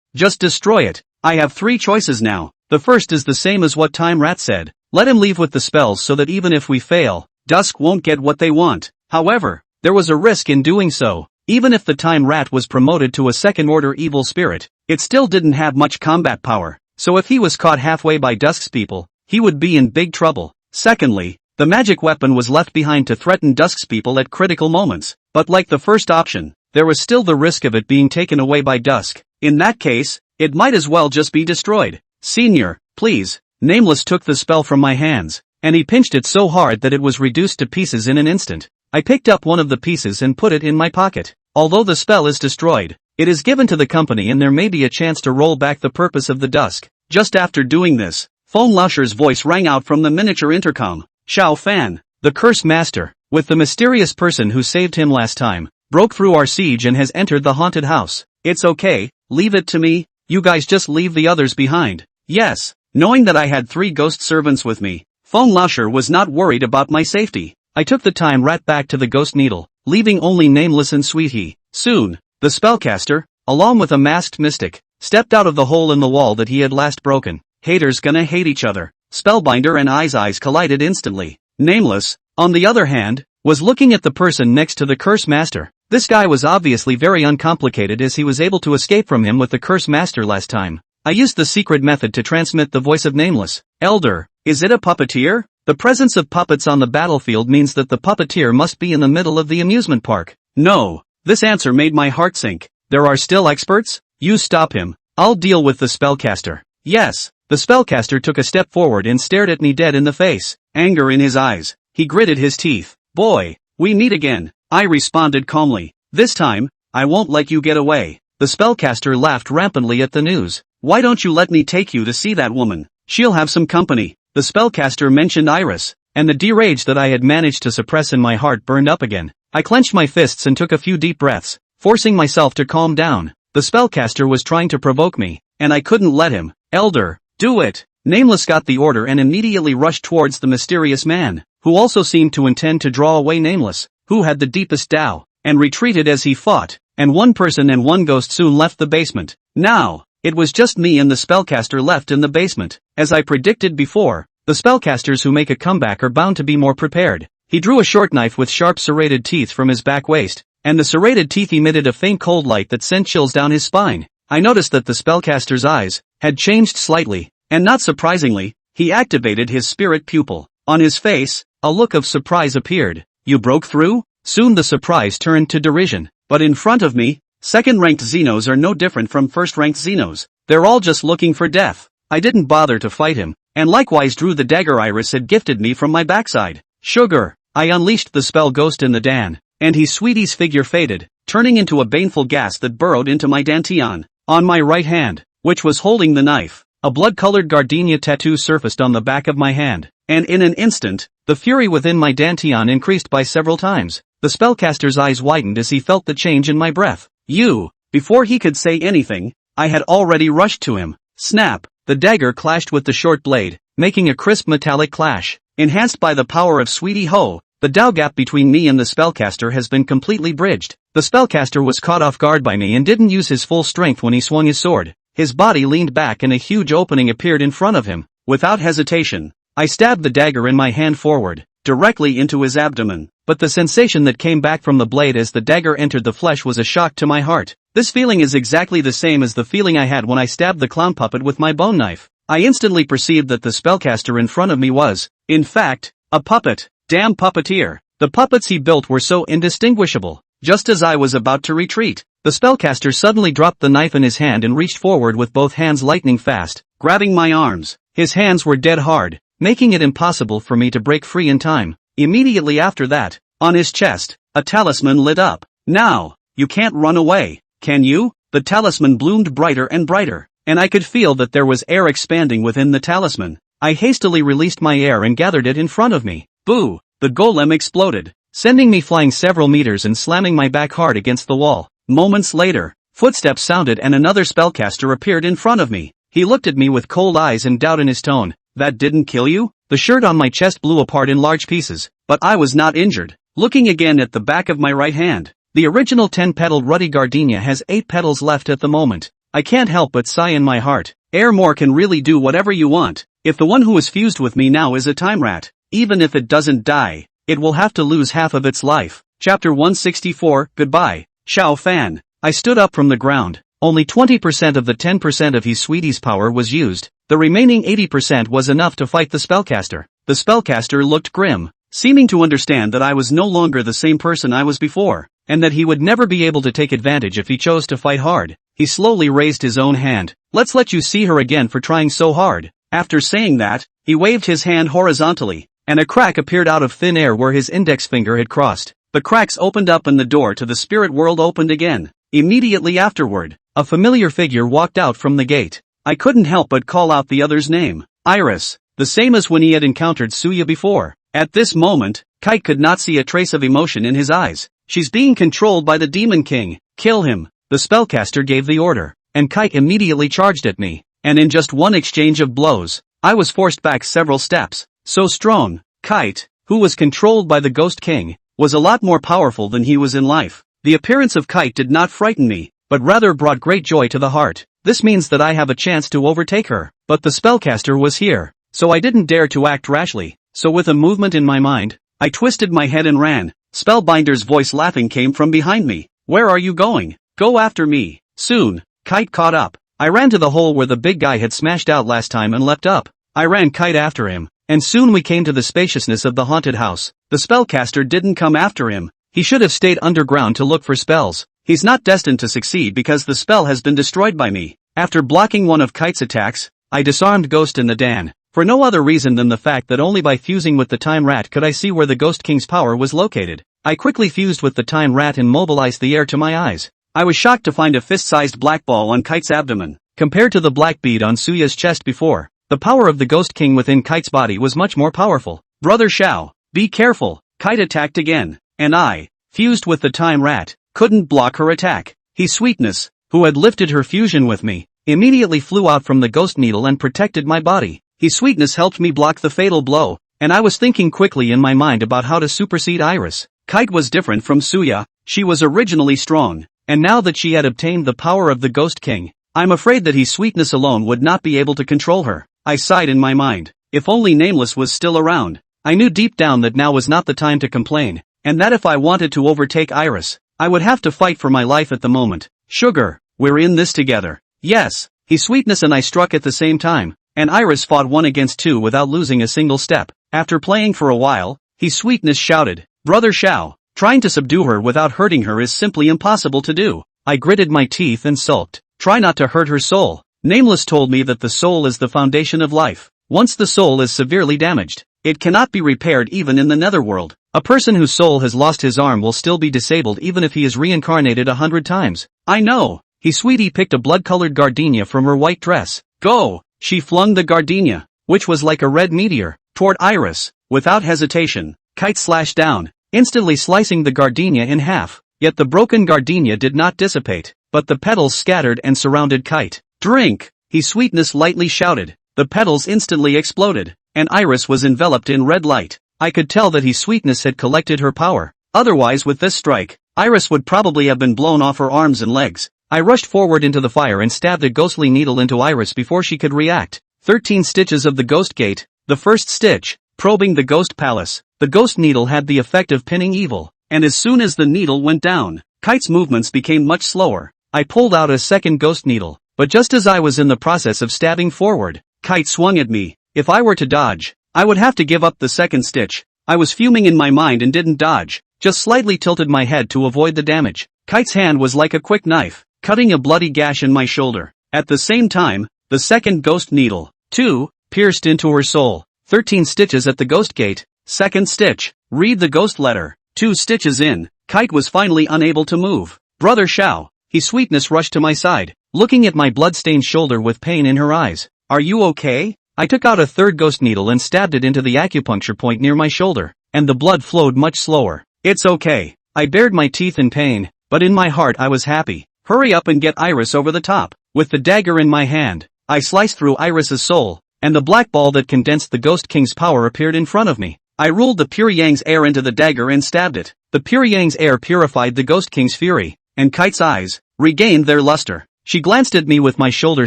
"Just destroy it." I have three choices now. The first is the same as what Time Rat said. Let him leave with the spells so that even if we fail, Dusk won't get what they want. However, there was a risk in doing so. Even if the Time Rat was promoted to a second-order evil spirit, it still didn't have much combat power. So if he was caught halfway by Dusk's people, he would be in big trouble. Secondly, the magic weapon was left behind to threaten Dusk's people at critical moments. But like the first option, there was still the risk of it being taken away by Dusk. In that case, it might as well just be destroyed. "Senior, please." Nameless took the spell from my hands, and he pinched it so hard that it was reduced to pieces in an instant. I picked up one of the pieces and put it in my pocket. Although the spell is destroyed, it is given to the company and there may be a chance to roll back the purpose of the Dusk. Just after doing this, Feng Laosher's voice rang out from the miniature intercom. Xiao Fan, the Curse Master, with the mysterious person who saved him last time, broke through our siege and has entered the haunted house. It's okay, leave it to me, you guys just leave the others behind. Yes. Knowing that I had 3 ghost servants with me, Feng Laosher was not worried about my safety. I took the time rat back to the ghost needle, leaving only Nameless and Sweetie. Soon, the spellcaster, along with a masked mystic, stepped out of the hole in the wall that he had last broken. Haters gonna hate each other. Spellbinder and eyes collided instantly. Nameless, on the other hand, was looking at the person next to the Curse Master. This guy was obviously very uncomplicated as he was able to escape from him with the Curse Master last time. I used the secret method to transmit the voice of Nameless. Elder, is it a puppeteer? The presence of puppets on the battlefield means that the puppeteer must be in the middle of the amusement park. No. This answer made my heart sink. There are still experts? You stop him. I'll deal with the spellcaster. Yes. The spellcaster took a step forward and stared at me dead in the face. Anger in his eyes. He gritted his teeth. Boy, we meet again. I responded calmly. This time, I won't let you get away. The spellcaster laughed rampantly at the news. Why don't you let me take you to see that woman? She'll have some company. The spellcaster mentioned Iris, and the derage that I had managed to suppress in my heart burned up again. I clenched my fists and took a few deep breaths, forcing myself to calm down. The spellcaster was trying to provoke me, and I couldn't let him. Elder, do it! Nameless got the order and immediately rushed towards the mysterious man, who also seemed to intend to draw away Nameless, who had the deepest Tao, and retreated as he fought, and one person and one ghost soon left the basement. Now, it was just me and the spellcaster left in the basement. As I predicted before, the spellcasters who make a comeback are bound to be more prepared. He drew a short knife with sharp serrated teeth from his back waist, and the serrated teeth emitted a faint cold light that sent chills down his spine. I noticed that the spellcaster's eyes had changed slightly, and not surprisingly, he activated his spirit pupil. On his face, a look of surprise appeared. You broke through? Soon the surprise turned to derision. But in front of me, second-ranked Xenos are no different from first-ranked Xenos. They're all just looking for death. I didn't bother to fight him, and likewise drew the dagger Iris had gifted me from my backside. Sugar! I unleashed the spell ghost in the Dan, and his Sweetie's figure faded, turning into a baneful gas that burrowed into my dantian. On my right hand, which was holding the knife, a blood-colored gardenia tattoo surfaced on the back of my hand, and in an instant, the fury within my dantian increased by several times. The spellcaster's eyes widened as he felt the change in my breath. You! Before he could say anything, I had already rushed to him. Snap! The dagger clashed with the short blade, making a crisp metallic clash. Enhanced by the power of Sweetie Ho, the Tao gap between me and the spellcaster has been completely bridged. The spellcaster was caught off guard by me and didn't use his full strength when he swung his sword. His body leaned back and a huge opening appeared in front of him. Without hesitation, I stabbed the dagger in my hand forward, directly into his abdomen. But the sensation that came back from the blade as the dagger entered the flesh was a shock to my heart. This feeling is exactly the same as the feeling I had when I stabbed the clown puppet with my bone knife. I instantly perceived that the spellcaster in front of me was, in fact, a puppet. Damn puppeteer. The puppets he built were so indistinguishable. Just as I was about to retreat, the spellcaster suddenly dropped the knife in his hand and reached forward with both hands lightning fast, grabbing my arms. His hands were dead hard, making it impossible for me to break free in time. Immediately after that, on his chest, a talisman lit up. Now, you can't run away, can you? The talisman bloomed brighter and brighter, and I could feel that there was air expanding within the talisman. I hastily released my air and gathered it in front of me. Boo! The golem exploded, sending me flying several meters and slamming my back hard against the wall. Moments later, footsteps sounded and another spellcaster appeared in front of me. He looked at me with cold eyes and doubt in his tone. That didn't kill you? The shirt on my chest blew apart in large pieces, but I was not injured. Looking again at the back of my right hand, the original 10-petaled ruddy gardenia has 8 petals left at the moment. I can't help but sigh in my heart. Airmore can really do whatever you want. If the one who is fused with me now is a time rat, even if it doesn't die, it will have to lose half of its life. Chapter 164, Goodbye, Xiao Fan. I stood up from the ground. Only 20% of the 10% of his sweetie's power was used. The remaining 80% was enough to fight the spellcaster. The spellcaster looked grim, seeming to understand that I was no longer the same person I was before, and that he would never be able to take advantage if he chose to fight hard. He slowly raised his own hand. Let's let you see her again for trying so hard. After saying that, he waved his hand horizontally, and a crack appeared out of thin air where his index finger had crossed. The cracks opened up and the door to the spirit world opened again. Immediately afterward, a familiar figure walked out from the gate. I couldn't help but call out the other's name. Iris, the same as when he had encountered Suya before. At this moment, Kite could not see a trace of emotion in his eyes. She's being controlled by the Demon King. Kill him. The spellcaster gave the order, and Kite immediately charged at me, and in just one exchange of blows, I was forced back several steps. So strong, Kite, who was controlled by the Ghost King, was a lot more powerful than he was in life. The appearance of Kite did not frighten me, but rather brought great joy to the heart. This means that I have a chance to overtake her. But the spellcaster was here, so I didn't dare to act rashly. So with a movement in my mind, I twisted my head and ran. Spellbinder's voice laughing came from behind me. Where are you going? Go after me. Soon, Kite caught up. I ran to the hole where the big guy had smashed out last time and leapt up. I ran Kite after him, and soon we came to the spaciousness of the haunted house. The spellcaster didn't come after him. He should have stayed underground to look for spells. He's not destined to succeed because the spell has been destroyed by me. After blocking one of Kite's attacks, I disarmed Ghost in the Dan, for no other reason than the fact that only by fusing with the Time Rat could I see where the Ghost King's power was located. I quickly fused with the Time Rat and mobilized the air to my eyes. I was shocked to find a fist-sized black ball on Kite's abdomen. Compared to the black bead on Suya's chest before, the power of the Ghost King within Kite's body was much more powerful. Brother Xiao, be careful. Kite attacked again, and I, fused with the Time Rat, couldn't block her attack. His Sweetness, who had lifted her fusion with me, immediately flew out from the ghost needle and protected my body. His Sweetness helped me block the fatal blow, and I was thinking quickly in my mind about how to supersede Iris. Kite was different from Suya. She was originally strong, and now that she had obtained the power of the Ghost King, I'm afraid that his Sweetness alone would not be able to control her. I sighed in my mind. If only Nameless was still around. I knew deep down that now was not the time to complain, and that if I wanted to overtake Iris, I would have to fight for my life at the moment. Sugar, we're in this together. Yes, his Sweetness and I struck at the same time, and Iris fought 1 against 2 without losing a single step. After playing for a while, his Sweetness shouted, Brother Xiao, trying to subdue her without hurting her is simply impossible to do. I gritted my teeth and sulked. Try not to hurt her soul. Nameless told me that the soul is the foundation of life. Once the soul is severely damaged, it cannot be repaired even in the netherworld. A person whose soul has lost his arm will still be disabled even if he is reincarnated 100 times. I know. His sweetie picked a blood-colored gardenia from her white dress. Go! She flung the gardenia, which was like a red meteor, toward Iris. Without hesitation, Kite slashed down, instantly slicing the gardenia in half. Yet the broken gardenia did not dissipate, but the petals scattered and surrounded Kite. Drink! His Sweetness lightly shouted. The petals instantly exploded, and Iris was enveloped in red light. I could tell that his Sweetness had collected her power. Otherwise, with this strike, Iris would probably have been blown off her arms and legs. I rushed forward into the fire and stabbed a ghostly needle into Iris before she could react. 13 stitches of the ghost gate. The first stitch, probing the ghost palace. The ghost needle had the effect of pinning evil, and as soon as the needle went down, Kite's movements became much slower. I pulled out a second ghost needle, but just as I was in the process of stabbing forward, Kite swung at me. If I were to dodge, I would have to give up the second stitch. I was fuming in my mind and didn't dodge, just slightly tilted my head to avoid the damage. Kite's hand was like a quick knife, cutting a bloody gash in my shoulder. At the same time, the second ghost needle, 2, pierced into her soul. 13 stitches at the ghost gate. Second stitch. Read the ghost letter. 2 stitches in. Kite was finally unable to move. Brother Xiao. His sweetness rushed to my side, looking at my blood-stained shoulder with pain in her eyes. Are you okay? I took out a third ghost needle and stabbed it into the acupuncture point near my shoulder, and the blood flowed much slower. It's okay. I bared my teeth in pain, but in my heart I was happy. Hurry up and get Iris over the top. With the dagger in my hand, I sliced through Iris's soul, and the black ball that condensed the Ghost King's power appeared in front of me. I ruled the pure Yang's air into the dagger and stabbed it. The pure Yang's air purified the Ghost King's fury, and Kite's eyes regained their luster. She glanced at me with my shoulder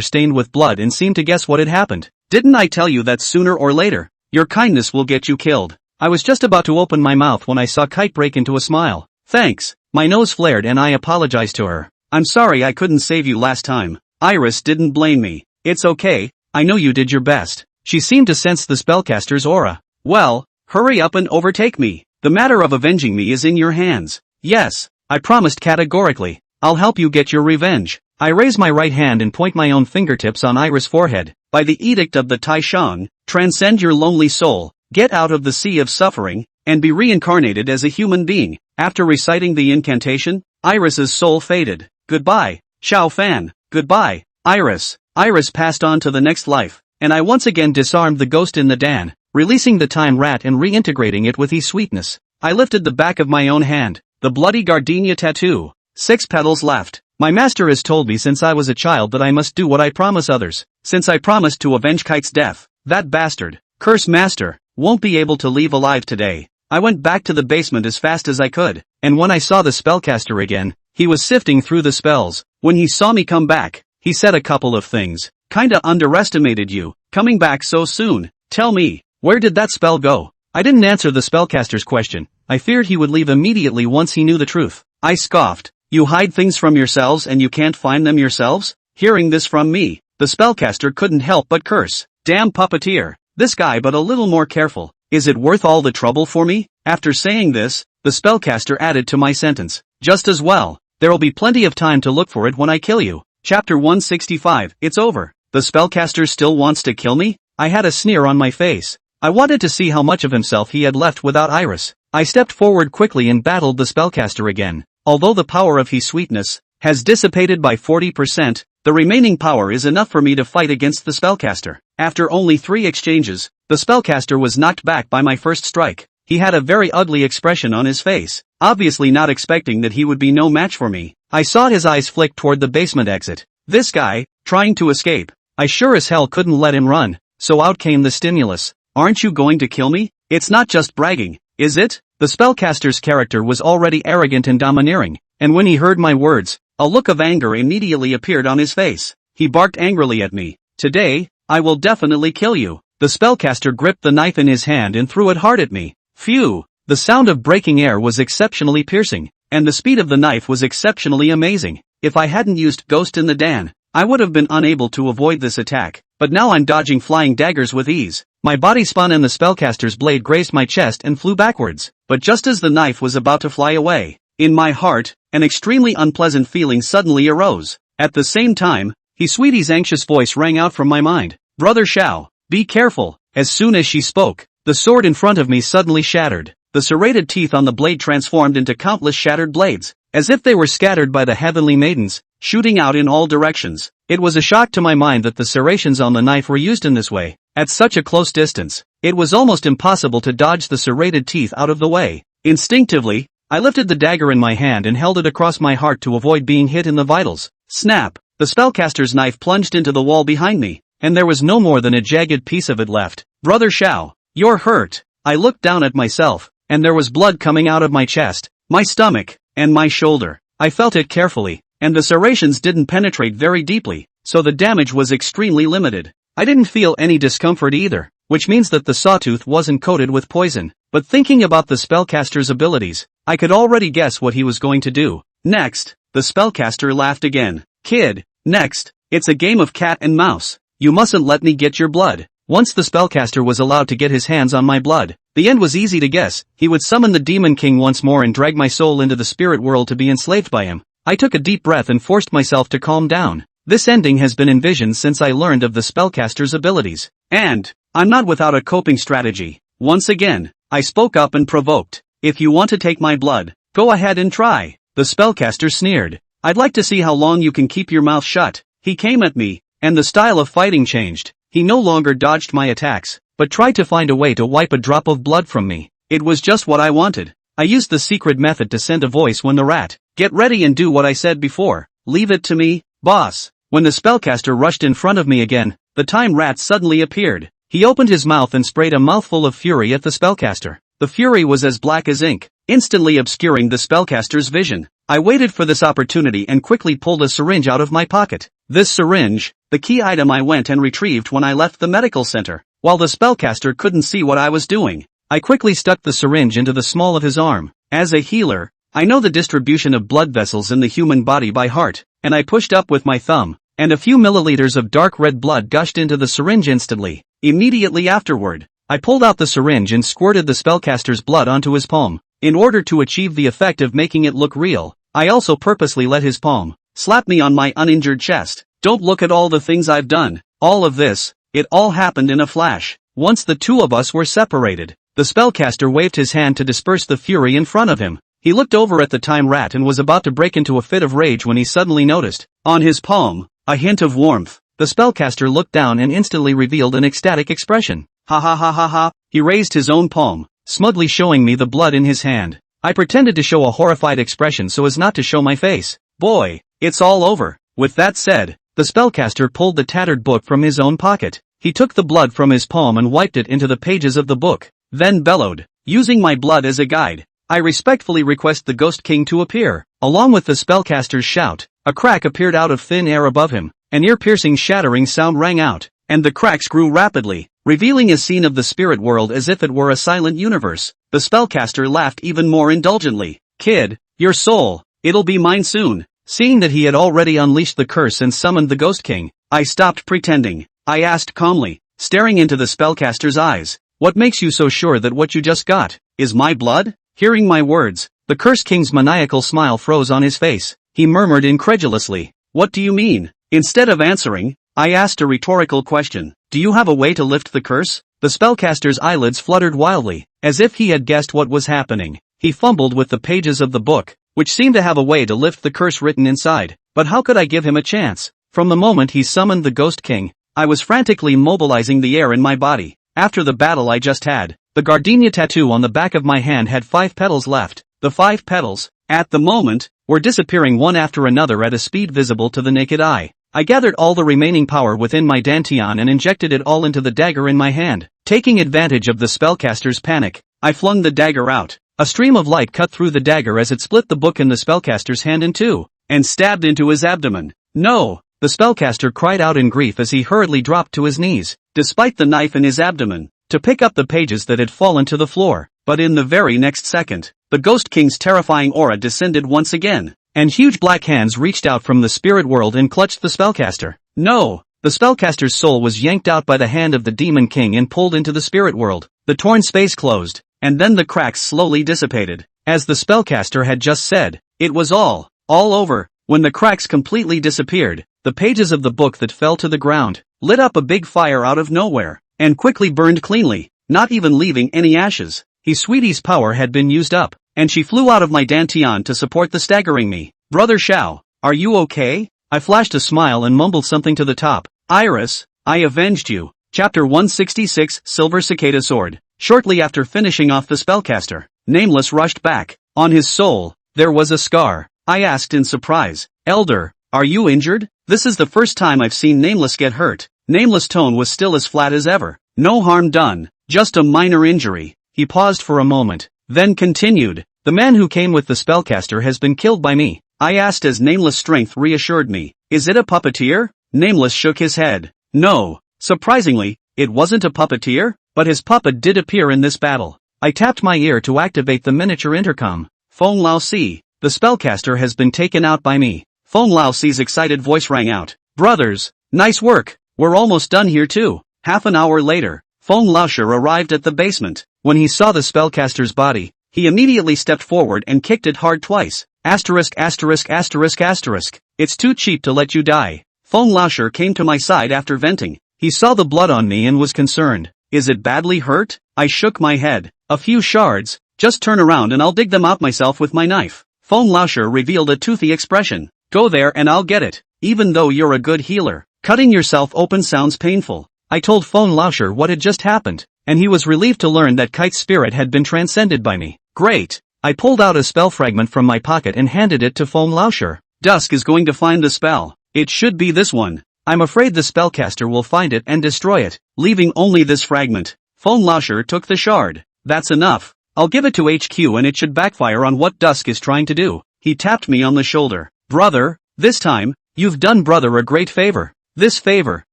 stained with blood and seemed to guess what had happened. Didn't I tell you that sooner or later, your kindness will get you killed? I was just about to open my mouth when I saw Kite break into a smile. Thanks. My nose flared and I apologized to her. I'm sorry I couldn't save you last time. Iris didn't blame me. It's okay, I know you did your best. She seemed to sense the spellcaster's aura. Well, hurry up and overtake me. The matter of avenging me is in your hands. Yes, I promised categorically. I'll help you get your revenge. I raise my right hand and point my own fingertips on Iris' forehead. By the edict of the Taishang, transcend your lonely soul, get out of the sea of suffering, and be reincarnated as a human being. After reciting the incantation, Iris's soul faded. Goodbye, Xiao Fan. Goodbye, Iris. Iris passed on to the next life, and I once again disarmed the ghost in the den, releasing the time rat and reintegrating it with his sweetness. I lifted the back of my own hand, the bloody gardenia tattoo. 6 petals left. My master has told me since I was a child that I must do what I promise others. Since I promised to avenge Kite's death, that bastard, curse master, won't be able to leave alive today. I went back to the basement as fast as I could, and when I saw the spellcaster again, he was sifting through the spells. When he saw me come back, he said a couple of things. Kinda underestimated you, coming back so soon. Tell me, where did that spell go? I didn't answer the spellcaster's question. I feared he would leave immediately once he knew the truth. I scoffed. You hide things from yourselves and you can't find them yourselves? Hearing this from me, the spellcaster couldn't help but curse. Damn puppeteer. This guy, but a little more careful. Is it worth all the trouble for me? After saying this, the spellcaster added to my sentence. Just as well. There'll be plenty of time to look for it when I kill you. Chapter 165, it's over. The spellcaster still wants to kill me? I had a sneer on my face. I wanted to see how much of himself he had left without Iris. I stepped forward quickly and battled the spellcaster again. Although the power of his sweetness has dissipated by 40%, the remaining power is enough for me to fight against the spellcaster. After only 3 exchanges, the spellcaster was knocked back by my first strike. He had a very ugly expression on his face, obviously not expecting that he would be no match for me. I saw his eyes flick toward the basement exit. This guy, trying to escape. I sure as hell couldn't let him run, so out came the stimulus. Aren't you going to kill me? It's not just bragging, is it? The spellcaster's character was already arrogant and domineering, and when he heard my words, a look of anger immediately appeared on his face. He barked angrily at me. Today, I will definitely kill you. The spellcaster gripped the knife in his hand and threw it hard at me. Phew! The sound of breaking air was exceptionally piercing, and the speed of the knife was exceptionally amazing. If I hadn't used Ghost in the Den, I would have been unable to avoid this attack, but now I'm dodging flying daggers with ease. My body spun and the spellcaster's blade grazed my chest and flew backwards, but just as the knife was about to fly away, in my heart, an extremely unpleasant feeling suddenly arose. At the same time, Sweetie's anxious voice rang out from my mind. Brother Xiao, be careful. As soon as she spoke, the sword in front of me suddenly shattered. The serrated teeth on the blade transformed into countless shattered blades, as if they were scattered by the heavenly maidens, shooting out in all directions. It was a shock to my mind that the serrations on the knife were used in this way. At such a close distance, it was almost impossible to dodge the serrated teeth out of the way. Instinctively, I lifted the dagger in my hand and held it across my heart to avoid being hit in the vitals. Snap! The spellcaster's knife plunged into the wall behind me, and there was no more than a jagged piece of it left. Brother Xiao, you're hurt. I looked down at myself, and there was blood coming out of my chest, my stomach, and my shoulder. I felt it carefully, and the serrations didn't penetrate very deeply, so the damage was extremely limited. I didn't feel any discomfort either, which means that the sawtooth wasn't coated with poison. But thinking about the spellcaster's abilities, I could already guess what he was going to do. Next, the spellcaster laughed again. Kid, next, it's a game of cat and mouse. You mustn't let me get your blood. Once the spellcaster was allowed to get his hands on my blood, the end was easy to guess. He would summon the Demon King once more and drag my soul into the spirit world to be enslaved by him. I took a deep breath and forced myself to calm down. This ending has been envisioned since I learned of the spellcaster's abilities. And I'm not without a coping strategy. Once again, I spoke up and provoked. If you want to take my blood, go ahead and try. The spellcaster sneered. I'd like to see how long you can keep your mouth shut. He came at me, and the style of fighting changed. He no longer dodged my attacks, but tried to find a way to wipe a drop of blood from me. It was just what I wanted. I used the secret method to send a voice when the rat. Get ready and do what I said before. Leave it to me, boss. When the spellcaster rushed in front of me again, the time rat suddenly appeared. He opened his mouth and sprayed a mouthful of fury at the spellcaster. The fury was as black as ink, instantly obscuring the spellcaster's vision. I waited for this opportunity and quickly pulled a syringe out of my pocket. This syringe, the key item I went and retrieved when I left the medical center. While the spellcaster couldn't see what I was doing, I quickly stuck the syringe into the small of his arm. As a healer, I know the distribution of blood vessels in the human body by heart, and I pushed up with my thumb, and a few milliliters of dark red blood gushed into the syringe instantly. Immediately afterward, I pulled out the syringe and squirted the spellcaster's blood onto his palm. In order to achieve the effect of making it look real, I also purposely let his palm slap me on my uninjured chest. Don't look at all the things I've done. All of this, it all happened in a flash. Once the two of us were separated, the spellcaster waved his hand to disperse the fury in front of him. He looked over at the time rat and was about to break into a fit of rage when he suddenly noticed, on his palm, a hint of warmth. The spellcaster looked down and instantly revealed an ecstatic expression. Ha ha ha ha ha. He raised his own palm, smugly showing me the blood in his hand. I pretended to show a horrified expression so as not to show my face. Boy, it's all over. With that said, the spellcaster pulled the tattered book from his own pocket. He took the blood from his palm and wiped it into the pages of the book, then bellowed, using my blood as a guide. I respectfully request the Ghost King to appear. Along with the spellcaster's shout, a crack appeared out of thin air above him. An ear-piercing shattering sound rang out, and the cracks grew rapidly, revealing a scene of the spirit world as if it were a silent universe. The spellcaster laughed even more indulgently. Kid, your soul, it'll be mine soon. Seeing that he had already unleashed the curse and summoned the Ghost King, I stopped pretending. I asked calmly, staring into the spellcaster's eyes, what makes you so sure that what you just got is my blood? Hearing my words, the Curse King's maniacal smile froze on his face. He murmured incredulously, what do you mean? Instead of answering, I asked a rhetorical question. Do you have a way to lift the curse? The spellcaster's eyelids fluttered wildly, as if he had guessed what was happening. He fumbled with the pages of the book, which seemed to have a way to lift the curse written inside. But how could I give him a chance? From the moment he summoned the Ghost King, I was frantically mobilizing the air in my body. After the battle I just had, the gardenia tattoo on the back of my hand had 5 petals left. The 5 petals, at the moment, were disappearing one after another at a speed visible to the naked eye. I gathered all the remaining power within my dantian and injected it all into the dagger in my hand. Taking advantage of the spellcaster's panic, I flung the dagger out. A stream of light cut through the dagger as it split the book in the spellcaster's hand in two, and stabbed into his abdomen. No! The spellcaster cried out in grief as he hurriedly dropped to his knees, despite the knife in his abdomen, to pick up the pages that had fallen to the floor. But in the very next second, the Ghost King's terrifying aura descended once again, and huge black hands reached out from the spirit world and clutched the spellcaster. No! The spellcaster's soul was yanked out by the hand of the Demon King and pulled into the spirit world. The torn space closed, and then the cracks slowly dissipated. As the spellcaster had just said, it was all over. When the cracks completely disappeared, the pages of the book that fell to the ground lit up a big fire out of nowhere, and quickly burned cleanly, not even leaving any ashes. His sweetie's power had been used up, and she flew out of my dantian to support the staggering me. Brother Shao, are you okay? I flashed a smile and mumbled something to the top. Iris, I avenged you. Chapter 166, Silver Cicada Sword. Shortly after finishing off the spellcaster, Nameless rushed back. On his soul, there was a scar. I asked in surprise, Elder, are you injured? This is the first time I've seen Nameless get hurt. Nameless' tone was still as flat as ever. No harm done, just a minor injury. He paused for a moment, then continued, the man who came with the spellcaster has been killed by me. I asked as Nameless' strength reassured me, is it a puppeteer? Nameless shook his head. No. Surprisingly, it wasn't a puppeteer, but his puppet did appear in this battle. I tapped my ear to activate the miniature intercom. Feng Lao Si, the spellcaster has been taken out by me. Feng Lao Si's excited voice rang out. Brothers, nice work, we're almost done here too. Half an hour later, Feng Laoshe arrived at the basement. When he saw the spellcaster's body, he immediately stepped forward and kicked it hard twice. Asterisk asterisk asterisk asterisk. It's too cheap to let you die. Feng Laoshe came to my side after venting. He saw the blood on me and was concerned. Is it badly hurt? I shook my head. A few shards, just turn around and I'll dig them out myself with my knife. Feng Laosher revealed a toothy expression. Go there and I'll get it. Even though you're a good healer, cutting yourself open sounds painful. I told Feng Laosher what had just happened, and he was relieved to learn that Kite's spirit had been transcended by me. Great. I pulled out a spell fragment from my pocket and handed it to Feng Laosher. Dusk is going to find the spell. It should be this one. I'm afraid the spellcaster will find it and destroy it, leaving only this fragment. Feng Laosher took the shard. That's enough. I'll give it to HQ and it should backfire on what Dusk is trying to do. He tapped me on the shoulder. Brother, this time, you've done brother a great favor. This favor,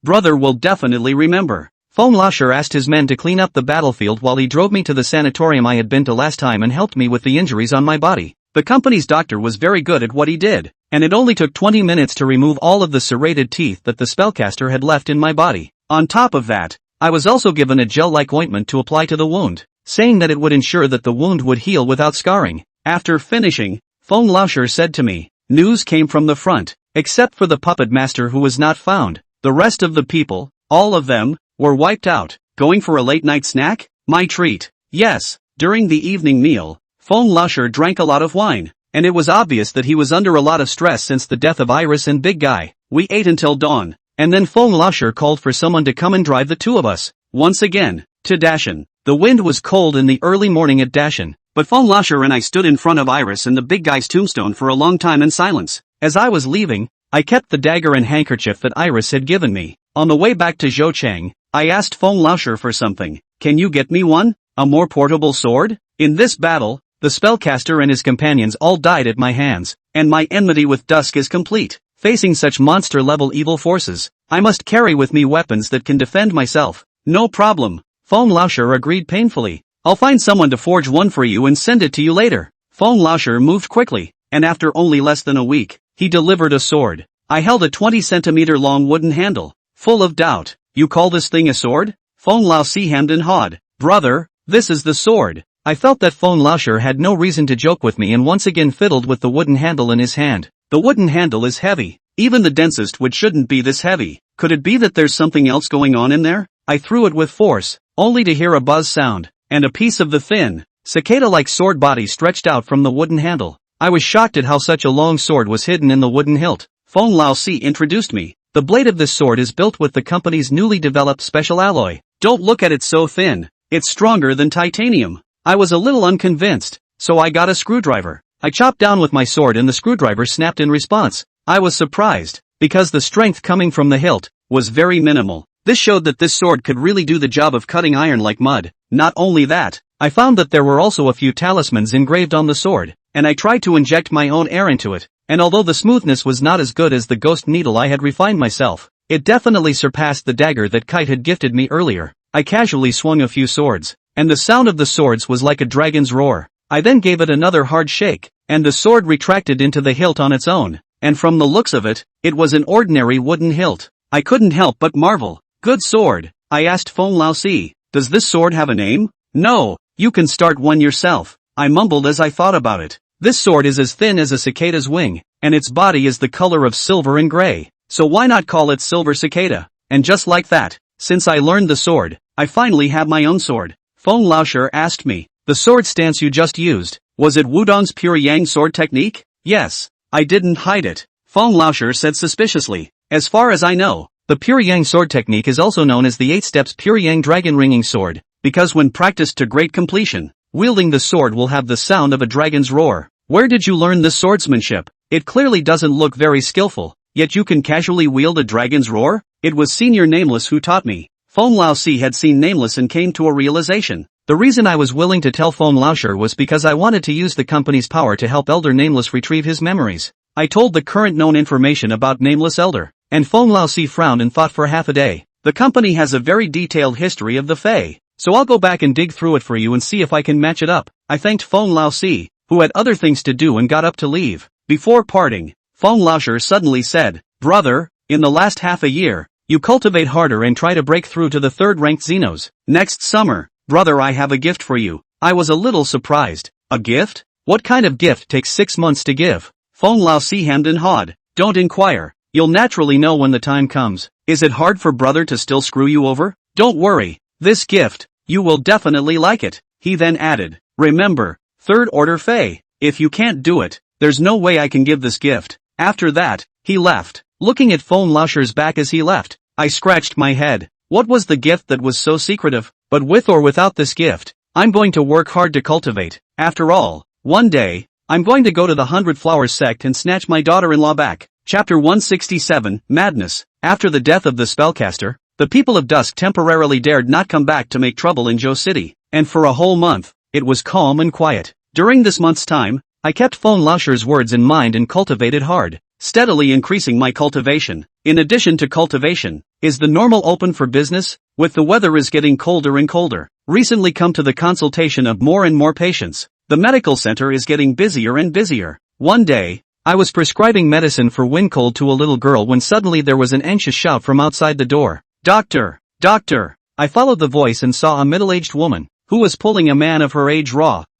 brother will definitely remember. Feng Laosher asked his men to clean up the battlefield while he drove me to the sanatorium I had been to last time and helped me with the injuries on my body. The company's doctor was very good at what he did, and it only took 20 minutes to remove all of the serrated teeth that the spellcaster had left in my body. On top of that, I was also given a gel-like ointment to apply to the wound, saying that it would ensure that the wound would heal without scarring. After finishing, Feng Laosher said to me, news came from the front, except for the puppet master who was not found. The rest of the people, all of them, were wiped out. Going for a late-night snack? My treat. Yes, during the evening meal, Feng Laosher drank a lot of wine, and it was obvious that he was under a lot of stress since the death of Iris and Big Guy. We ate until dawn, and then Feng Laosher called for someone to come and drive the two of us, once again, to Dashan. The wind was cold in the early morning at Dashan, but Feng Laosher and I stood in front of Iris and the Big Guy's tombstone for a long time in silence. As I was leaving, I kept the dagger and handkerchief that Iris had given me. On the way back to Zhouchang, I asked Feng Laosher for something. Can you get me one? A more portable sword? In this battle, the spellcaster and his companions all died at my hands, and my enmity with Dusk is complete. Facing such monster-level evil forces, I must carry with me weapons that can defend myself. No problem. Feng Laosher agreed painfully. I'll find someone to forge one for you and send it to you later. Feng Laosher moved quickly, and after only less than a week, he delivered a sword. I held a 20-centimeter-long wooden handle, full of doubt. You call this thing a sword? Feng Laosher hemmed and hawed. Brother, this is the sword. I felt that Feng Laosher had no reason to joke with me and once again fiddled with the wooden handle in his hand. The wooden handle is heavy. Even the densest wood shouldn't be this heavy. Could it be that there's something else going on in there? I threw it with force, only to hear a buzz sound, and a piece of the thin, cicada-like sword body stretched out from the wooden handle. I was shocked at how such a long sword was hidden in the wooden hilt. Feng Laosher introduced me. The blade of this sword is built with the company's newly developed special alloy. Don't look at it so thin. It's stronger than titanium. I was a little unconvinced, so I got a screwdriver. I chopped down with my sword and the screwdriver snapped in response. I was surprised, because the strength coming from the hilt was very minimal. This showed that this sword could really do the job of cutting iron like mud. Not only that, I found that there were also a few talismans engraved on the sword, and I tried to inject my own air into it, and although the smoothness was not as good as the ghost needle I had refined myself, it definitely surpassed the dagger that Kite had gifted me earlier. I casually swung a few swords, and the sound of the swords was like a dragon's roar. I then gave it another hard shake, and the sword retracted into the hilt on its own, and from the looks of it, it was an ordinary wooden hilt. I couldn't help but marvel. Good sword. I asked Feng Laosher, does this sword have a name? No, you can start one yourself. I mumbled as I thought about it. This sword is as thin as a cicada's wing, and its body is the color of silver and gray, so why not call it Silver Cicada? And just like that, since I learned the sword, I finally have my own sword. Feng Laosher asked me, the sword stance you just used, was it Wudong's pure yang sword technique? Yes. I didn't hide it. Feng Laosher said suspiciously. As far as I know, the pure yang sword technique is also known as the 8 steps pure yang dragon ringing sword, because when practiced to great completion, wielding the sword will have the sound of a dragon's roar. Where did you learn this swordsmanship? It clearly doesn't look very skillful, yet you can casually wield a dragon's roar? It was Senior Nameless who taught me. Feng Laosher had seen Nameless and came to a realization. The reason I was willing to tell Feng Laosher was because I wanted to use the company's power to help Elder Nameless retrieve his memories. I told the current known information about Nameless Elder, and Feng Laosher frowned and thought for half a day. The company has a very detailed history of the Fae, so I'll go back and dig through it for you and see if I can match it up. I thanked Feng Laosher, who had other things to do, and got up to leave. Before parting, Feng Laosher suddenly said, Brother, in the last half a year, you cultivate harder and try to break through to the 3rd-ranked Xenos. Next summer, brother, I have a gift for you. I was a little surprised. A gift? What kind of gift takes 6 months to give? Feng Laosher hemmed and hawed. Don't inquire. You'll naturally know when the time comes. Is it hard for brother to still screw you over? Don't worry. This gift, you will definitely like it. He then added, remember, third order Fey. If you can't do it, there's no way I can give this gift. After that, he left. Looking at Phone Lauscher's back as he left, I scratched my head. What was the gift that was so secretive? But with or without this gift, I'm going to work hard to cultivate. After all, one day, I'm going to go to the 100 Flowers sect and snatch my daughter-in-law back. Chapter 167, Madness. After the death of the spellcaster, the people of Dusk temporarily dared not come back to make trouble in Joe City, and for a whole month, it was calm and quiet. During this month's time, I kept Phone Lauscher's words in mind and cultivated hard, steadily increasing my cultivation. In addition to cultivation, is the normal open for business? With the weather is getting colder and colder, recently come to the consultation of more and more patients. The medical center is getting busier and busier. One day, I was prescribing medicine for wind cold to a little girl when suddenly there was an anxious shout from outside the door. Doctor! Doctor! I followed the voice and saw a middle-aged woman, who was pulling a man of her age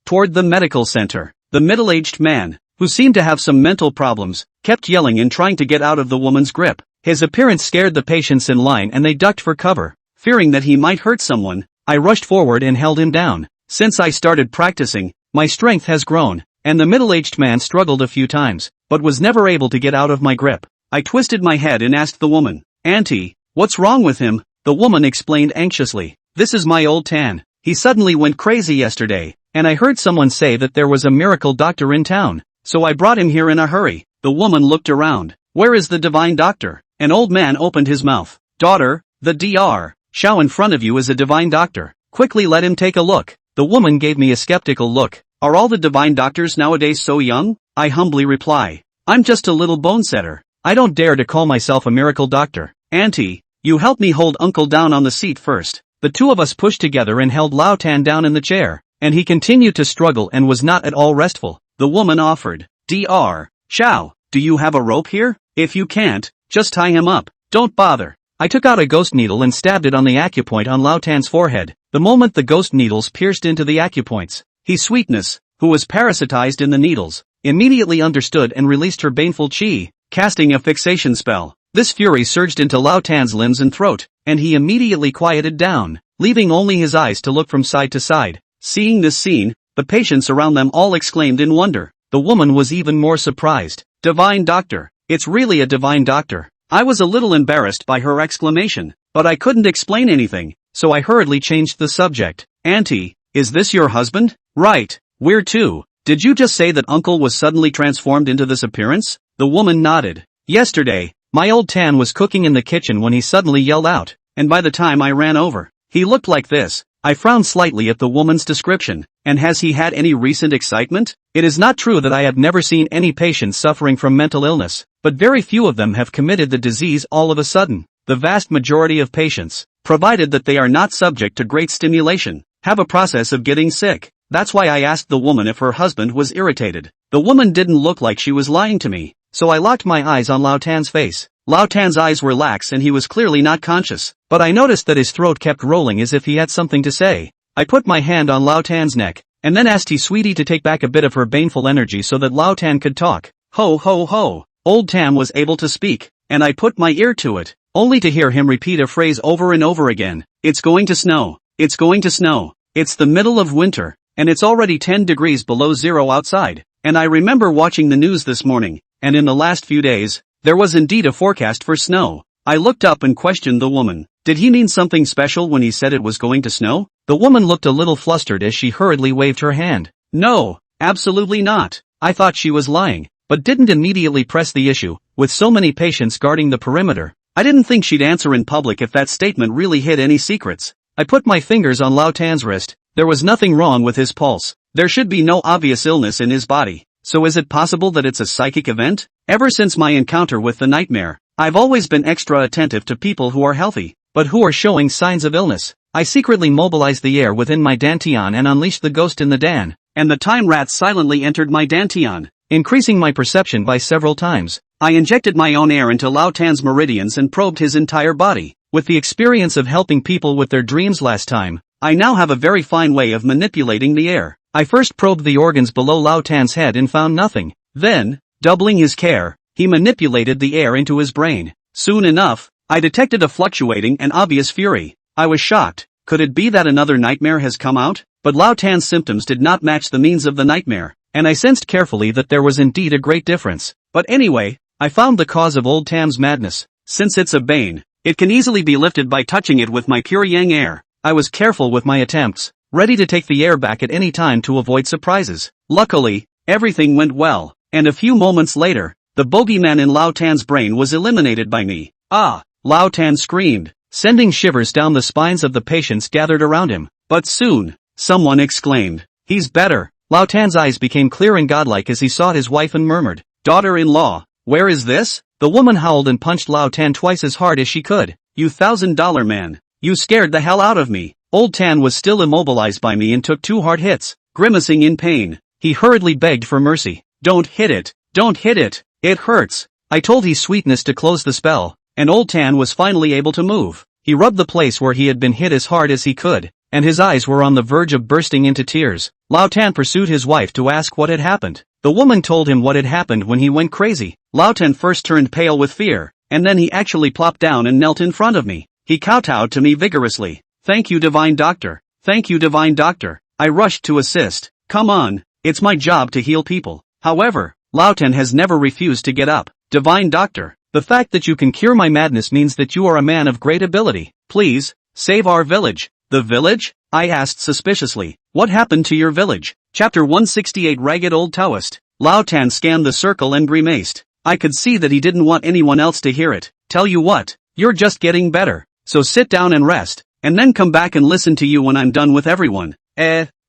toward the medical center. The middle-aged man, who seemed to have some mental problems, kept yelling and trying to get out of the woman's grip. His appearance scared the patients in line and they ducked for cover. Fearing that he might hurt someone, I rushed forward and held him down. Since I started practicing, my strength has grown, and the middle-aged man struggled a few times, but was never able to get out of my grip. I twisted my head and asked the woman, Auntie, what's wrong with him? The woman explained anxiously, this is my old Tan. He suddenly went crazy yesterday, and I heard someone say that there was a miracle doctor in town, so I brought him here in a hurry. The woman looked around. Where is the divine doctor? An old man opened his mouth. Daughter, the Dr. Shao in front of you is a divine doctor. Quickly let him take a look. The woman gave me a skeptical look. Are all the divine doctors nowadays so young? I humbly reply. I'm just a little bone setter. I don't dare to call myself a miracle doctor. Auntie, you help me hold uncle down on the seat first. The two of us pushed together and held Lao Tan down in the chair, and he continued to struggle and was not at all restful. The woman offered. Dr. Shao, do you have a rope here? If you can't, just tie him up. Don't bother. I took out a ghost needle and stabbed it on the acupoint on Lao Tan's forehead. The moment the ghost needles pierced into the acupoints, his sweetness, who was parasitized in the needles, immediately understood and released her baneful chi, casting a fixation spell. This fury surged into Lao Tan's limbs and throat, and he immediately quieted down, leaving only his eyes to look from side to side. Seeing this scene, the patients around them all exclaimed in wonder. The woman was even more surprised. Divine doctor. It's really a divine doctor. I was a little embarrassed by her exclamation, but I couldn't explain anything, so I hurriedly changed the subject. Auntie, is this your husband? Right. We're two. Did you just say that uncle was suddenly transformed into this appearance? The woman nodded. Yesterday, my old Tan was cooking in the kitchen when he suddenly yelled out, and by the time I ran over, he looked like this. I frowned slightly at the woman's description. And has he had any recent excitement? It is not true that I have never seen any patients suffering from mental illness, but very few of them have committed the disease all of a sudden. The vast majority of patients, provided that they are not subject to great stimulation, have a process of getting sick. That's why I asked the woman if her husband was irritated. The woman didn't look like she was lying to me, so I locked my eyes on Lao Tan's face. Lao Tan's eyes were lax and he was clearly not conscious, but I noticed that his throat kept rolling as if he had something to say. I put my hand on Lao Tan's neck, and then asked Sweetie to take back a bit of her baneful energy so that Lao Tan could talk. Ho ho ho. Old Tam was able to speak, and I put my ear to it, only to hear him repeat a phrase over and over again. It's going to snow. It's going to snow. It's the middle of winter, and it's already 10 degrees below zero outside. And I remember watching the news this morning, and in the last few days, there was indeed a forecast for snow. I looked up and questioned the woman. Did he mean something special when he said it was going to snow? The woman looked a little flustered as she hurriedly waved her hand. No, absolutely not. I thought she was lying, but didn't immediately press the issue. With so many patients guarding the perimeter, I didn't think she'd answer in public if that statement really hid any secrets. I put my fingers on Lao Tan's wrist. There was nothing wrong with his pulse. There should be no obvious illness in his body. So is it possible that it's a psychic event? Ever since my encounter with the nightmare, I've always been extra attentive to people who are healthy, but who are showing signs of illness. I secretly mobilized the air within my dantian and unleashed the ghost in the dan, and the time rat silently entered my dantian, increasing my perception by several times. I injected my own air into Lao Tan's meridians and probed his entire body. With the experience of helping people with their dreams last time, I now have a very fine way of manipulating the air. I first probed the organs below Lao Tan's head and found nothing. Then, doubling his care, he manipulated the air into his brain. Soon enough, I detected a fluctuating and obvious fury. I was shocked. Could it be that another nightmare has come out? But Lao Tan's symptoms did not match the means of the nightmare, and I sensed carefully that there was indeed a great difference. But anyway, I found the cause of old Tam's madness. Since it's a bane, it can easily be lifted by touching it with my pure yang air. I was careful with my attempts, ready to take the air back at any time to avoid surprises. Luckily, everything went well, and a few moments later, the bogeyman in Lao Tan's brain was eliminated by me. Ah! Lao Tan screamed, sending shivers down the spines of the patients gathered around him. But soon, someone exclaimed, "He's better." Lao Tan's eyes became clear and godlike as he saw his wife and murmured, "Daughter-in-law, where is this?" The woman howled and punched Lao Tan twice as hard as she could. "You $1,000 man. You scared the hell out of me." Old Tan was still immobilized by me and took 2 hard hits. Grimacing in pain, he hurriedly begged for mercy. "Don't hit it. Don't hit it. It hurts." I told his sweetness to close the spell, and Old Tan was finally able to move. He rubbed the place where he had been hit as hard as he could, and his eyes were on the verge of bursting into tears. Lao Tan pursued his wife to ask what had happened. The woman told him what had happened when he went crazy. Lao Tan first turned pale with fear, and then he actually plopped down and knelt in front of me. He kowtowed to me vigorously. "Thank you, divine doctor. Thank you, divine doctor." I rushed to assist. "Come on, it's my job to heal people." However, Lao Tan has never refused to get up. "Divine doctor, the fact that you can cure my madness means that you are a man of great ability. Please, save our village." "The village?" I asked suspiciously. "What happened to your village?" Chapter 168 Ragged Old Taoist. Lao Tan scanned the circle and grimaced. I could see that he didn't want anyone else to hear it. "Tell you what, you're just getting better. So sit down and rest, and then come back and listen to you when I'm done with everyone."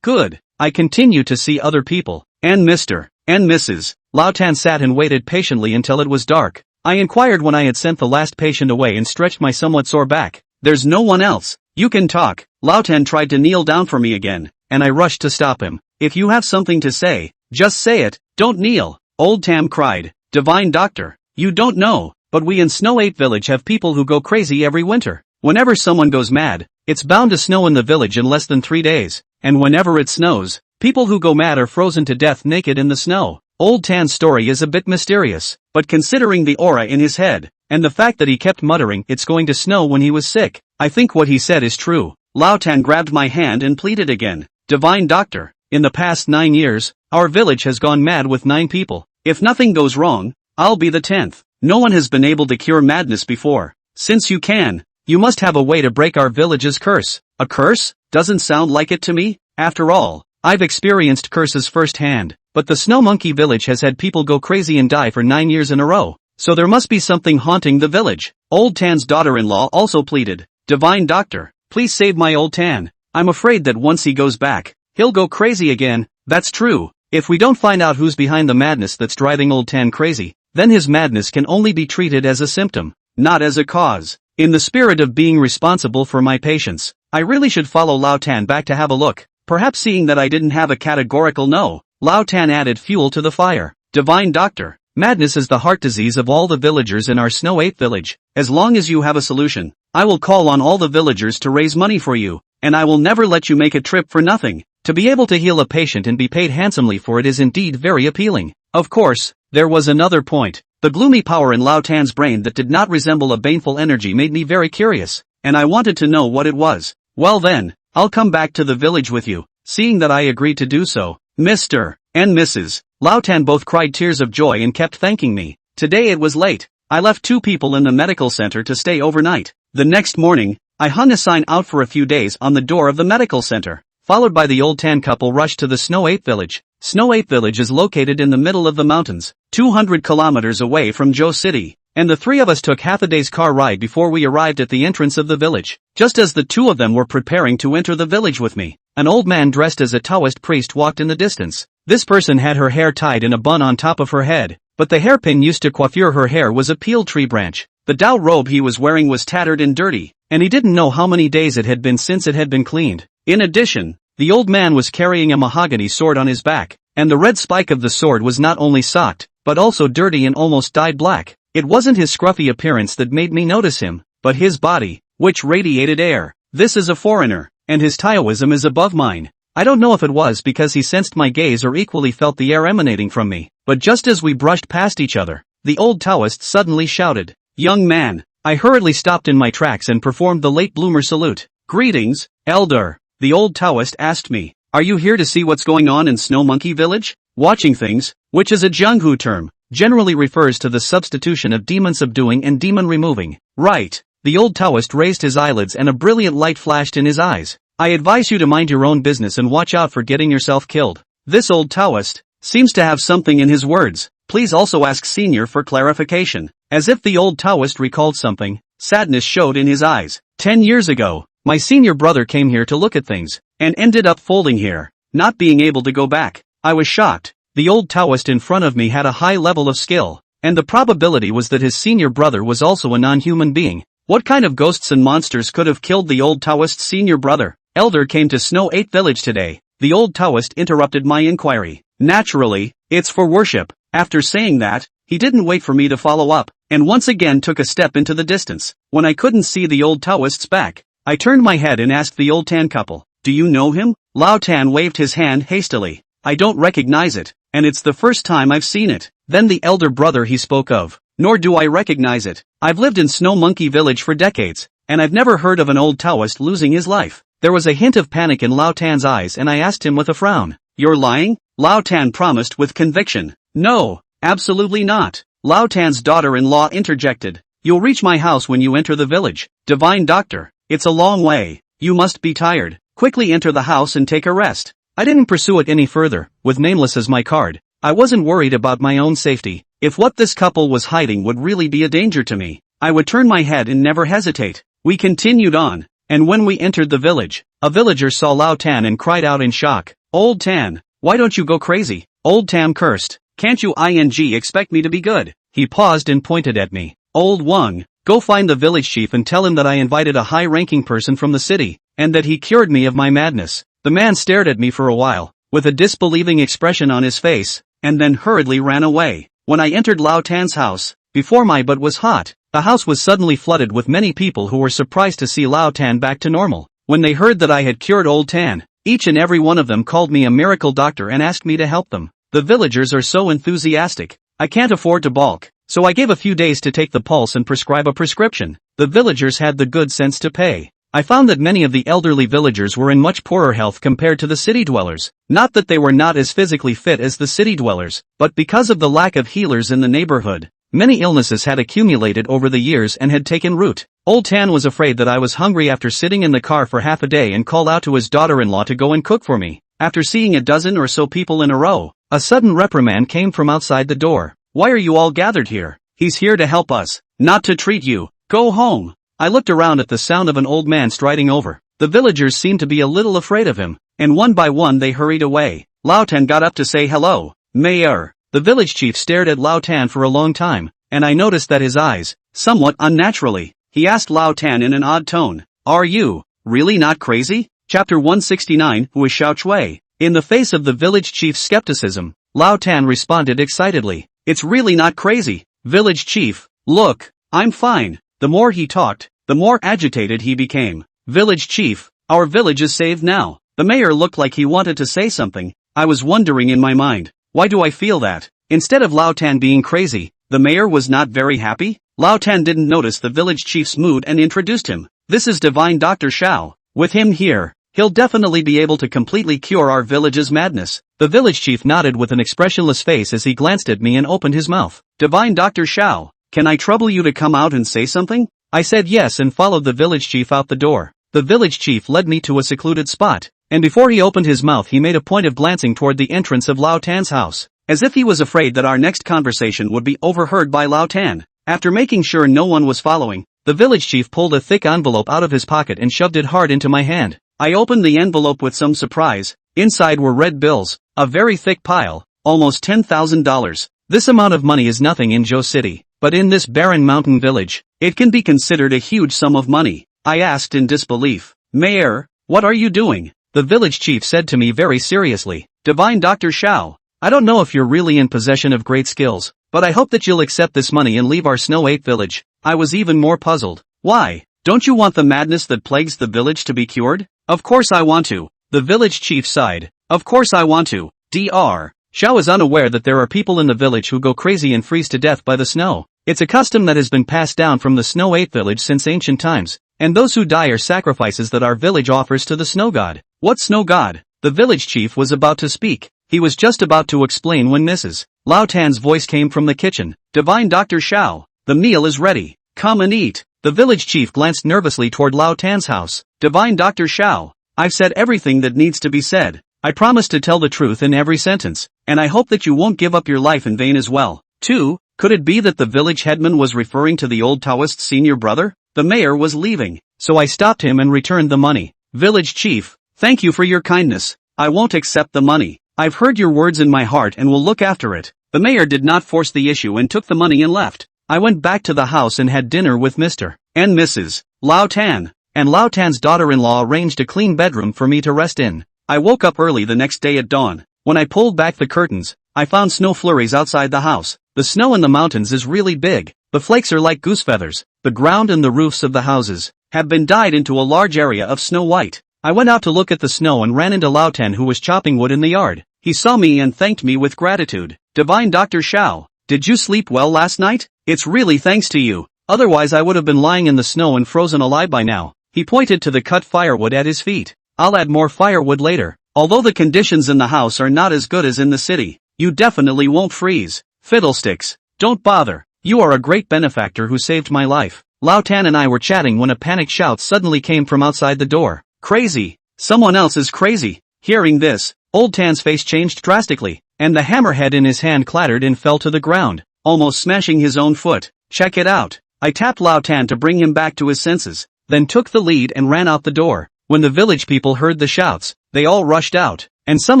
Good. I continued to see other people, and Mr. and Mrs. Lao Tan sat and waited patiently until it was dark. I inquired when I had sent the last patient away and stretched my somewhat sore back. "There's no one else. You can talk." Lao Tan tried to kneel down for me again, and I rushed to stop him. "If you have something to say, just say it, don't kneel." Old Tam cried, "Divine doctor, you don't know, but we in Snow 8 village have people who go crazy every winter. Whenever someone goes mad, it's bound to snow in the village in less than 3 days, and whenever it snows, people who go mad are frozen to death naked in the snow." Old Tan's story is a bit mysterious, but considering the aura in his head, and the fact that he kept muttering "it's going to snow" when he was sick, I think what he said is true. Lao Tan grabbed my hand and pleaded again. "Divine doctor, in the past 9 years, our village has gone mad with 9 people. If nothing goes wrong, I'll be the 10th. No one has been able to cure madness before. Since you can, you must have a way to break our village's curse." "A curse? Doesn't sound like it to me. After all, I've experienced curses firsthand, but the Snow Monkey village has had people go crazy and die for 9 years in a row, so there must be something haunting the village." Old Tan's daughter-in-law also pleaded. "Divine doctor, please save my Old Tan. I'm afraid that once he goes back, he'll go crazy again." "That's true. If we don't find out who's behind the madness that's driving Old Tan crazy, then his madness can only be treated as a symptom, not as a cause." In the spirit of being responsible for my patients, I really should follow Lao Tan back to have a look. Perhaps seeing that I didn't have a categorical no, Lao Tan added fuel to the fire. "Divine doctor, madness is the heart disease of all the villagers in our Snow 8 village. As long as you have a solution, I will call on all the villagers to raise money for you, and I will never let you make a trip for nothing." To be able to heal a patient and be paid handsomely for it is indeed very appealing. Of course, there was another point. The gloomy power in Lao Tan's brain that did not resemble a baneful energy made me very curious, and I wanted to know what it was. "Well then, I'll come back to the village with you." Seeing that I agreed to do so, Mr. and Mrs. Lao Tan both cried tears of joy and kept thanking me. Today it was late. I left 2 people in the medical center to stay overnight. The next morning, I hung a sign out for a few days on the door of the medical center. Followed by the Old Tan couple rushed to the Snow 8 village. Snow 8 village is located in the middle of the mountains, 200 kilometers away from Zhou City, and the 3 of us took half a day's car ride before we arrived at the entrance of the village. Just as the 2 of them were preparing to enter the village with me, an old man dressed as a Taoist priest walked in the distance. This person had her hair tied in a bun on top of her head, but the hairpin used to coiffure her hair was a peeled tree branch. The Dao robe he was wearing was tattered and dirty, and he didn't know how many days it had been since it had been cleaned. In addition, the old man was carrying a mahogany sword on his back, and the red spike of the sword was not only socked, but also dirty and almost dyed black. It wasn't his scruffy appearance that made me notice him, but his body, which radiated air. This is a foreigner, and his Taoism is above mine. I don't know if it was because he sensed my gaze or equally felt the air emanating from me, but just as we brushed past each other, the old Taoist suddenly shouted, "Young man, I hurriedly stopped in my tracks and performed the late bloomer salute. Greetings, Elder, the old Taoist asked me. Are you here to see what's going on in Snow Monkey Village? Watching things, which is a Junghu term, generally refers to the substitution of demon subduing and demon removing. Right. The old Taoist raised his eyelids and a brilliant light flashed in his eyes. I advise you to mind your own business and watch out for getting yourself killed. This old Taoist seems to have something in his words. Please also ask Senior for clarification. As if the old Taoist recalled something, sadness showed in his eyes. 10 years ago, my senior brother came here to look at things, and ended up folding here, not being able to go back. I was shocked. The old Taoist in front of me had a high level of skill, and the probability was that his senior brother was also a non-human being. What kind of ghosts and monsters could have killed the old Taoist's senior brother? Elder came to Snow 8 Village today. The old Taoist interrupted my inquiry. Naturally, it's for worship. After saying that, he didn't wait for me to follow up, and once again took a step into the distance. When I couldn't see the old Taoist's back, I turned my head and asked the old Tan couple, "Do you know him?" Lao Tan waved his hand hastily. "I don't recognize it, and it's the first time I've seen it." Then the elder brother he spoke of, "Nor do I recognize it. I've lived in Snow Monkey Village for decades, and I've never heard of an old Taoist losing his life." There was a hint of panic in Lao Tan's eyes and I asked him with a frown, "You're lying?" Lao Tan promised with conviction, "No, absolutely not." Lao Tan's daughter-in-law interjected, "You'll reach my house when you enter the village. Divine Doctor, it's a long way. You must be tired. Quickly enter the house and take a rest." I didn't pursue it any further, with Nameless as my card. I wasn't worried about my own safety. If what this couple was hiding would really be a danger to me, I would turn my head and never hesitate. We continued on, and when we entered the village, a villager saw Lao Tan and cried out in shock, "Old Tan, why don't you go crazy?" Old Tan cursed, "Can't you expect me to be good?" He paused and pointed at me. "Old Wang, go find the village chief and tell him that I invited a high-ranking person from the city, and that he cured me of my madness." The man stared at me for a while, with a disbelieving expression on his face, and then hurriedly ran away. When I entered Lao Tan's house, before my butt was hot, the house was suddenly flooded with many people who were surprised to see Lao Tan back to normal. When they heard that I had cured Old Tan, each and every one of them called me a miracle doctor and asked me to help them. The villagers are so enthusiastic. I can't afford to balk, so I gave a few days to take the pulse and prescribe a prescription. The villagers had the good sense to pay. I found that many of the elderly villagers were in much poorer health compared to the city dwellers. Not that they were not as physically fit as the city dwellers, but because of the lack of healers in the neighborhood, many illnesses had accumulated over the years and had taken root. Old Tan was afraid that I was hungry after sitting in the car for half a day and called out to his daughter-in-law to go and cook for me. After seeing a dozen or so people in a row, a sudden reprimand came from outside the door. "Why are you all gathered here? He's here to help us, not to treat you. Go home." I looked around at the sound of an old man striding over. The villagers seemed to be a little afraid of him, and one by one they hurried away. Lao Tan got up to say hello. "Mayor." The village chief stared at Lao Tan for a long time, and I noticed that his eyes, somewhat unnaturally, he asked Lao Tan in an odd tone, "Are you really not crazy?" Chapter 169, Who is Xiao Chui? In the face of the village chief's skepticism, Lao Tan responded excitedly, "It's really not crazy, village chief. Look, I'm fine." The more he talked, the more agitated he became. "Village chief, our village is saved now." The mayor looked like he wanted to say something. I was wondering in my mind, why do I feel that? Instead of Lao Tan being crazy, the mayor was not very happy? Lao Tan didn't notice the village chief's mood and introduced him. "This is Divine Dr. Xiao. With him here, he'll definitely be able to completely cure our village's madness." The village chief nodded with an expressionless face as he glanced at me and opened his mouth. "Divine Dr. Xiao, can I trouble you to come out and say something?" I said yes and followed the village chief out the door. The village chief led me to a secluded spot, and before he opened his mouth he made a point of glancing toward the entrance of Lao Tan's house, as if he was afraid that our next conversation would be overheard by Lao Tan. After making sure no one was following, the village chief pulled a thick envelope out of his pocket and shoved it hard into my hand. I opened the envelope with some surprise. Inside were red bills, a very thick pile, almost $10,000. This amount of money is nothing in Zhou City, but in this barren mountain village, it can be considered a huge sum of money. I asked in disbelief, "Mayor, what are you doing?" The village chief said to me very seriously, "Divine Dr. Xiao, I don't know if you're really in possession of great skills, but I hope that you'll accept this money and leave our Snow 8 village." I was even more puzzled. "Why? Don't you want the madness that plagues the village to be cured?" "Of course I want to." The village chief sighed. "Of course I want to. Dr. Xiao is unaware that there are people in the village who go crazy and freeze to death by the snow. It's a custom that has been passed down from the Snow 8 village since ancient times, and those who die are sacrifices that our village offers to the snow god. What snow god? The village chief was about to speak. He was just about to explain when Mrs. Lao Tan's voice came from the kitchen. Divine Dr. Xiao, the meal is ready. Come and eat. The village chief glanced nervously toward Lao Tan's house. Divine Dr. Xiao, I've said everything that needs to be said. I promise to tell the truth in every sentence, and I hope that you won't give up your life in vain as well. 2. Could it be that the village headman was referring to the old Taoist's senior brother? The mayor was leaving, so I stopped him and returned the money. Village chief, thank you for your kindness. I won't accept the money. I've heard your words in my heart and will look after it. The mayor did not force the issue and took the money and left. I went back to the house and had dinner with Mr. and Mrs. Lao Tan, and Lao Tan's daughter-in-law arranged a clean bedroom for me to rest in. I woke up early the next day at dawn. When I pulled back the curtains, I found snow flurries outside the house. The snow in the mountains is really big. The flakes are like goose feathers. The ground and the roofs of the houses have been dyed into a large area of snow white. I went out to look at the snow and ran into Lao Tan, who was chopping wood in the yard. He saw me and thanked me with gratitude. Divine Dr. Xiao, did you sleep well last night? It's really thanks to you. Otherwise I would have been lying in the snow and frozen alive by now. He pointed to the cut firewood at his feet. I'll add more firewood later. Although the conditions in the house are not as good as in the city, you definitely won't freeze. Fiddlesticks. Don't bother. You are a great benefactor who saved my life. Lao Tan and I were chatting when a panicked shout suddenly came from outside the door. Crazy. Someone else is crazy. Hearing this, Old Tan's face changed drastically, and the hammerhead in his hand clattered and fell to the ground, almost smashing his own foot. Check it out. I tapped Lao Tan to bring him back to his senses, then took the lead and ran out the door. When the village people heard the shouts, they all rushed out, and some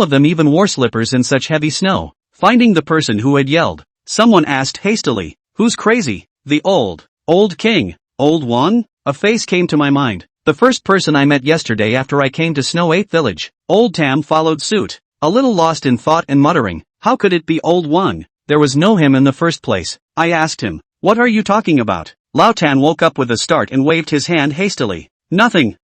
of them even wore slippers in such heavy snow. Finding the person who had yelled, someone asked hastily, who's crazy? The old king. Old one? A face came to my mind. The first person I met yesterday after I came to Snow 8 village. Old Tam followed suit, a little lost in thought and muttering, how could it be Old One? There was no him in the first place. I asked him, what are you talking about? Lao Tan woke up with a start and waved his hand hastily. Nothing.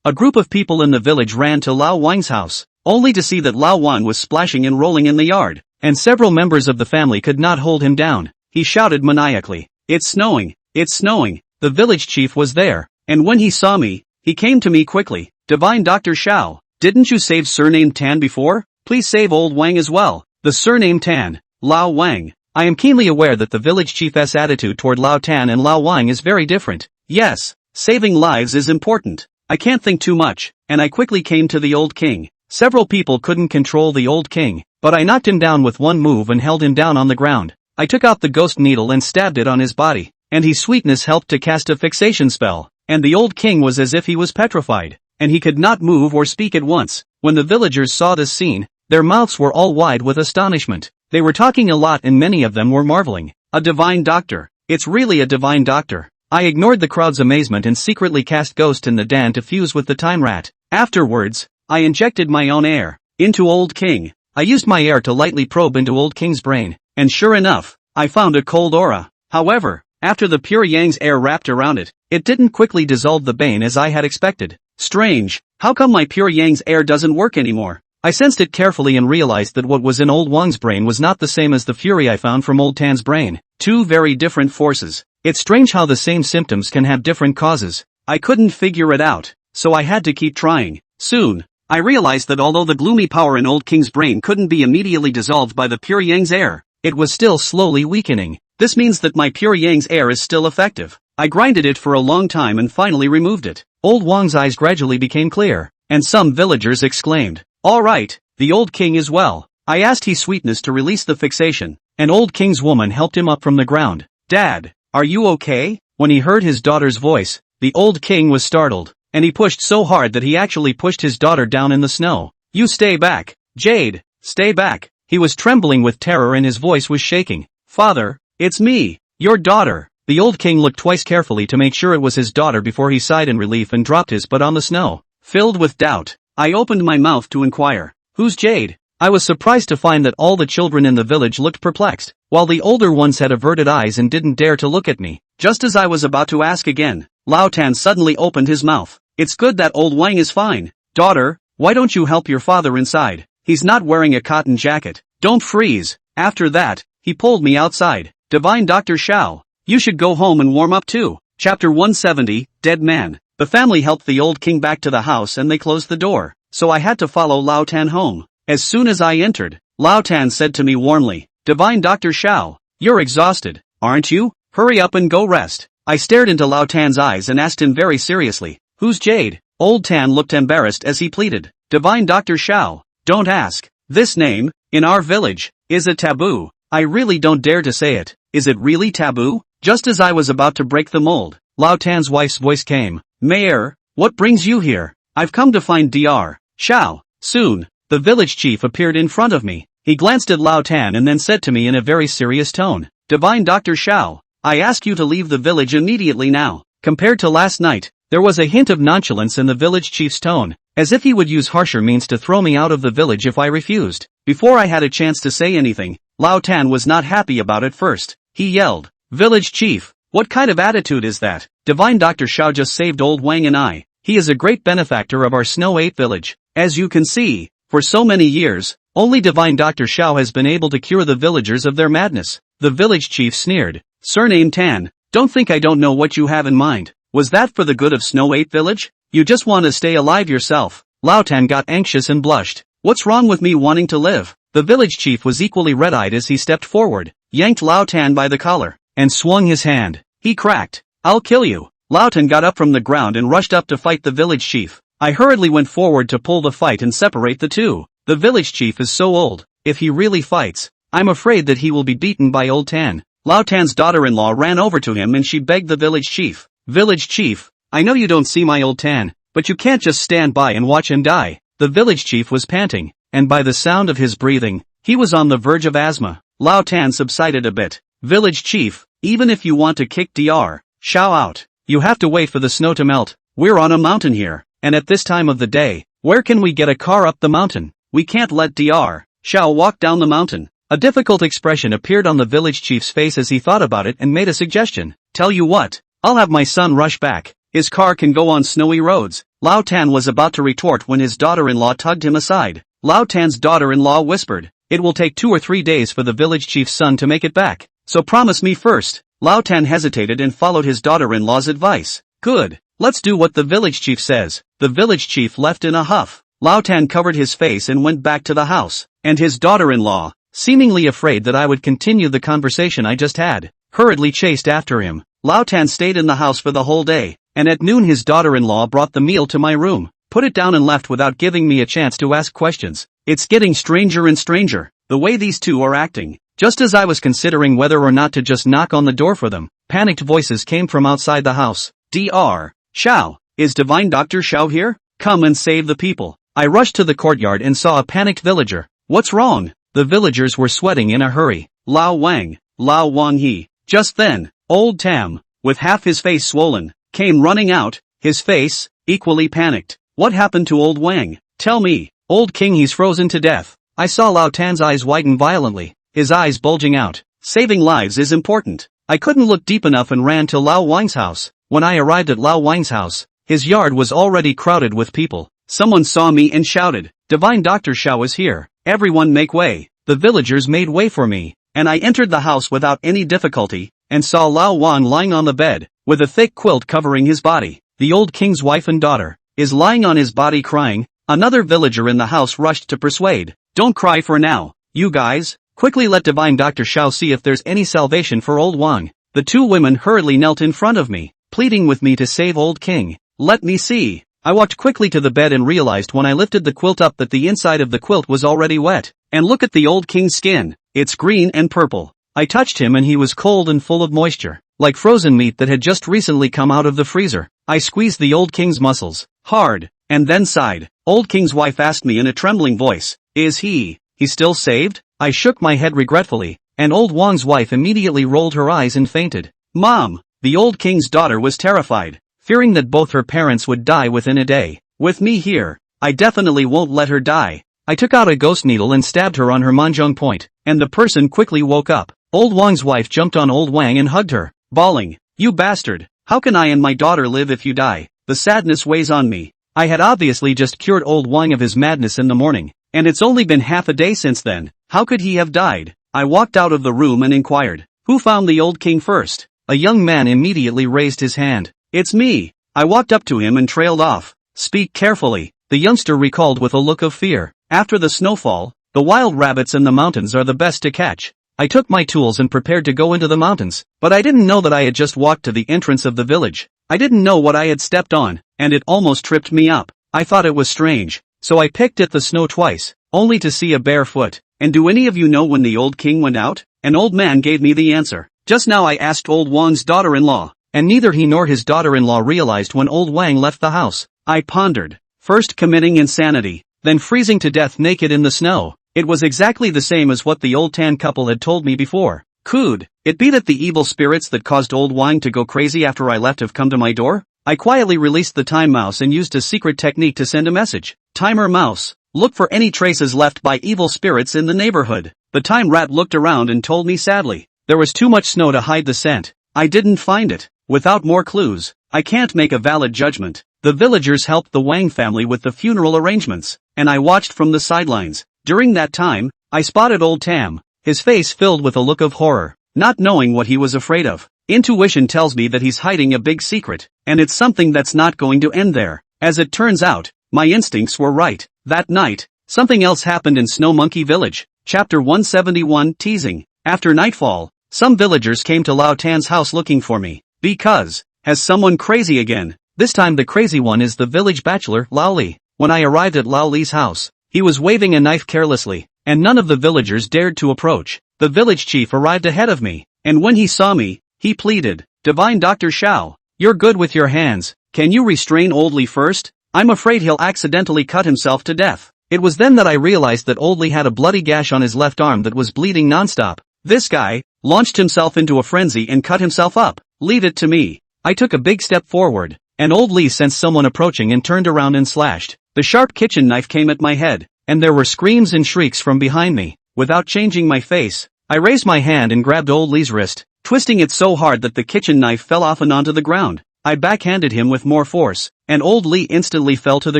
A group of people in the village ran to Lao Wang's house, only to see that Lao Wang was splashing and rolling in the yard, and several members of the family could not hold him down. He shouted maniacally, it's snowing. The village chief was there, and when he saw me, he came to me quickly. Divine Dr. Xiao, didn't you save surname Tan before? Please save Old Wang as well. The surname Tan, Lao Wang. I am keenly aware that the village chief's attitude toward Lao Tan and Lao Wang is very different. Yes, saving lives is important. I can't think too much, and I quickly came to the old king. Several people couldn't control the old king, but I knocked him down with one move and held him down on the ground. I took out the ghost needle and stabbed it on his body, and his sweetness helped to cast a fixation spell, and the old king was as if he was petrified, and he could not move or speak at once. When the villagers saw this scene, their mouths were all wide with astonishment. They were talking a lot and many of them were marveling. A divine doctor. It's really a divine doctor. I ignored the crowd's amazement and secretly cast Ghost in the Dan to fuse with the time rat. Afterwards, I injected my own air into Old King. I used my air to lightly probe into Old King's brain, and sure enough, I found a cold aura. However, after the pure Yang's air wrapped around it, it didn't quickly dissolve the bane as I had expected. Strange, how come my pure Yang's air doesn't work anymore? I sensed it carefully and realized that what was in Old Wang's brain was not the same as the fury I found from Old Tan's brain. Two very different forces. It's strange how the same symptoms can have different causes. I couldn't figure it out, so I had to keep trying. Soon, I realized that although the gloomy power in Old King's brain couldn't be immediately dissolved by the pure Yang's air, it was still slowly weakening. This means that my pure Yang's air is still effective. I grinded it for a long time and finally removed it. Old Wang's eyes gradually became clear, and some villagers exclaimed, all right, the Old King is well. I asked his sweetness to release the fixation, and Old King's woman helped him up from the ground. Dad, are you okay? When he heard his daughter's voice, the Old King was startled, and he pushed so hard that he actually pushed his daughter down in the snow. You stay back, Jade, stay back. He was trembling with terror and his voice was shaking. Father, it's me, your daughter. The Old King looked twice carefully to make sure it was his daughter before he sighed in relief and dropped his butt on the snow. Filled with doubt, I opened my mouth to inquire, who's Jade? I was surprised to find that all the children in the village looked perplexed, while the older ones had averted eyes and didn't dare to look at me. Just as I was about to ask again, Lao Tan suddenly opened his mouth. It's good that Old Wang is fine. Daughter, why don't you help your father inside? He's not wearing a cotton jacket. Don't freeze. After that, he pulled me outside. Divine Dr. Xiao, you should go home and warm up too. Chapter 170, Dead Man. The family helped the old king back to the house and they closed the door, so I had to follow Lao Tan home. As soon as I entered, Lao Tan said to me warmly, Divine Dr. Xiao, you're exhausted, aren't you? Hurry up and go rest. I stared into Lao Tan's eyes and asked him very seriously, who's Jade? Old Tan looked embarrassed as he pleaded, Divine Dr. Xiao, don't ask. This name, in our village, is a taboo. I really don't dare to say it. Is it really taboo? Just as I was about to break the mold, Lao Tan's wife's voice came. Mayor, what brings you here? I've come to find Dr. Xiao. Soon, the village chief appeared in front of me. He glanced at Lao Tan and then said to me in a very serious tone, Divine Dr. Xiao, I ask you to leave the village immediately now. Compared to last night, there was a hint of nonchalance in the village chief's tone, as if he would use harsher means to throw me out of the village if I refused. Before I had a chance to say anything, Lao Tan was not happy about it first. He yelled, Village chief, what kind of attitude is that? Divine Dr. Xiao just saved old Wang and I. He is a great benefactor of our Snow 8 village. As you can see, for so many years, only Divine Dr. Xiao has been able to cure the villagers of their madness. The village chief sneered. Surname Tan, don't think I don't know what you have in mind. Was that for the good of Snow 8 village? You just want to stay alive yourself. Lao Tan got anxious and blushed. What's wrong with me wanting to live? The village chief was equally red-eyed as he stepped forward, yanked Lao Tan by the collar, and swung his hand. He cracked. I'll kill you. Lao Tan got up from the ground and rushed up to fight the village chief. I hurriedly went forward to pull the fight and separate the two. The village chief is so old, if he really fights, I'm afraid that he will be beaten by old Tan. Lao Tan's daughter-in-law ran over to him and she begged the village chief. Village chief, I know you don't see my old Tan, but you can't just stand by and watch him die. The village chief was panting, and by the sound of his breathing, he was on the verge of asthma. Lao Tan subsided a bit. Village chief, even if you want to kick Dr. Xiao out, you have to wait for the snow to melt. We're on a mountain here, and at this time of the day, where can we get a car up the mountain? We can't let Dr. Xiao walk down the mountain. A difficult expression appeared on the village chief's face as he thought about it and made a suggestion. Tell you what, I'll have my son rush back. His car can go on snowy roads. Lao Tan was about to retort when his daughter-in-law tugged him aside. Lao Tan's daughter-in-law whispered, it will take 2 or 3 days for the village chief's son to make it back, so promise me first. Lao Tan hesitated and followed his daughter-in-law's advice. Good, let's do what the village chief says. The village chief left in a huff. Lao Tan covered his face and went back to the house, and his daughter-in-law, seemingly afraid that I would continue the conversation I just had, hurriedly chased after him. Lao Tan stayed in the house for the whole day, and at noon his daughter-in-law brought the meal to my room, put it down and left without giving me a chance to ask questions. It's getting stranger and stranger, the way these two are acting. Just as I was considering whether or not to just knock on the door for them, panicked voices came from outside the house. Dr. Xiao, is Divine Dr. Xiao here? Come and save the people. I rushed to the courtyard and saw a panicked villager. What's wrong? The villagers were sweating in a hurry. Lao Wang, Lao Wang He. Just then, old Tam, with half his face swollen, came running out, his face, equally panicked. What happened to old Wang? Tell me. Old King, he's frozen to death. I saw Lao Tan's eyes widen violently, his eyes bulging out. Saving lives is important. I couldn't look deep enough and ran to Lao Wang's house. When I arrived at Lao Wang's house, his yard was already crowded with people. Someone saw me and shouted, Divine Dr. Xiao is here. Everyone make way. The villagers made way for me, and I entered the house without any difficulty, and saw Lao Wang lying on the bed, with a thick quilt covering his body. The old king's wife and daughter is lying on his body crying. Another villager in the house rushed to persuade. Don't cry for now, you guys. Quickly let Divine Dr. Xiao see if there's any salvation for old Wang. The two women hurriedly knelt in front of me, pleading with me to save old king. Let me see. I walked quickly to the bed and realized when I lifted the quilt up that the inside of the quilt was already wet. And look at the old king's skin. It's green and purple. I touched him and he was cold and full of moisture, like frozen meat that had just recently come out of the freezer. I squeezed the old king's muscles hard, and then sighed. Old king's wife asked me in a trembling voice, is he still saved? I shook my head regretfully, and old Wang's wife immediately rolled her eyes and fainted. Mom! The old king's daughter was terrified, fearing that both her parents would die within a day. With me here, I definitely won't let her die. I took out a ghost needle and stabbed her on her manjong point, and the person quickly woke up. Old Wang's wife jumped on old Wang and hugged her, bawling, you bastard, how can I and my daughter live if you die? The sadness weighs on me. I had obviously just cured old Wang of his madness in the morning, and it's only been half a day since then. How could he have died? I walked out of the room and inquired, who found the old king first? A young man immediately raised his hand. It's me. I walked up to him and trailed off. Speak carefully, the youngster recalled with a look of fear. After the snowfall, the wild rabbits in the mountains are the best to catch. I took my tools and prepared to go into the mountains, but I didn't know that I had just walked to the entrance of the village. I didn't know what I had stepped on, and it almost tripped me up. I thought it was strange, so I picked at the snow twice, only to see a bare foot. And do any of you know when the old king went out? An old man gave me the answer. Just now I asked old Wang's daughter-in-law, and neither he nor his daughter-in-law realized when old Wang left the house. I pondered, first committing insanity, then freezing to death naked in the snow. It was exactly the same as what the old Tan couple had told me before. Could it be that the evil spirits that caused old Wang to go crazy after I left have come to my door? I quietly released the time mouse and used a secret technique to send a message. Timer mouse, look for any traces left by evil spirits in the neighborhood. The time rat looked around and told me sadly, there was too much snow to hide the scent. I didn't find it. Without more clues, I can't make a valid judgment. The villagers helped the Wang family with the funeral arrangements, and I watched from the sidelines. During that time, I spotted old Tam, his face filled with a look of horror, not knowing what he was afraid of. Intuition tells me that he's hiding a big secret, and it's something that's not going to end there. As it turns out, my instincts were right. That night, something else happened in Snow Monkey Village. Chapter 171 Teasing. After nightfall, some villagers came to Lao Tan's house looking for me. Because, has someone crazy again? This time the crazy one is the village bachelor, Lao Li. When I arrived at Lao Li's house, he was waving a knife carelessly, and none of the villagers dared to approach. The village chief arrived ahead of me, and when he saw me, he pleaded, Divine Dr. Shao, you're good with your hands, can you restrain old Li first? I'm afraid he'll accidentally cut himself to death. It was then that I realized that old Li had a bloody gash on his left arm that was bleeding nonstop. This guy launched himself into a frenzy and cut himself up. Leave it to me. I took a big step forward, and old Li sensed someone approaching and turned around and slashed. The sharp kitchen knife came at my head, and there were screams and shrieks from behind me. Without changing my face, I raised my hand and grabbed old Li's wrist, twisting it so hard that the kitchen knife fell off and onto the ground. I backhanded him with more force, and old Li instantly fell to the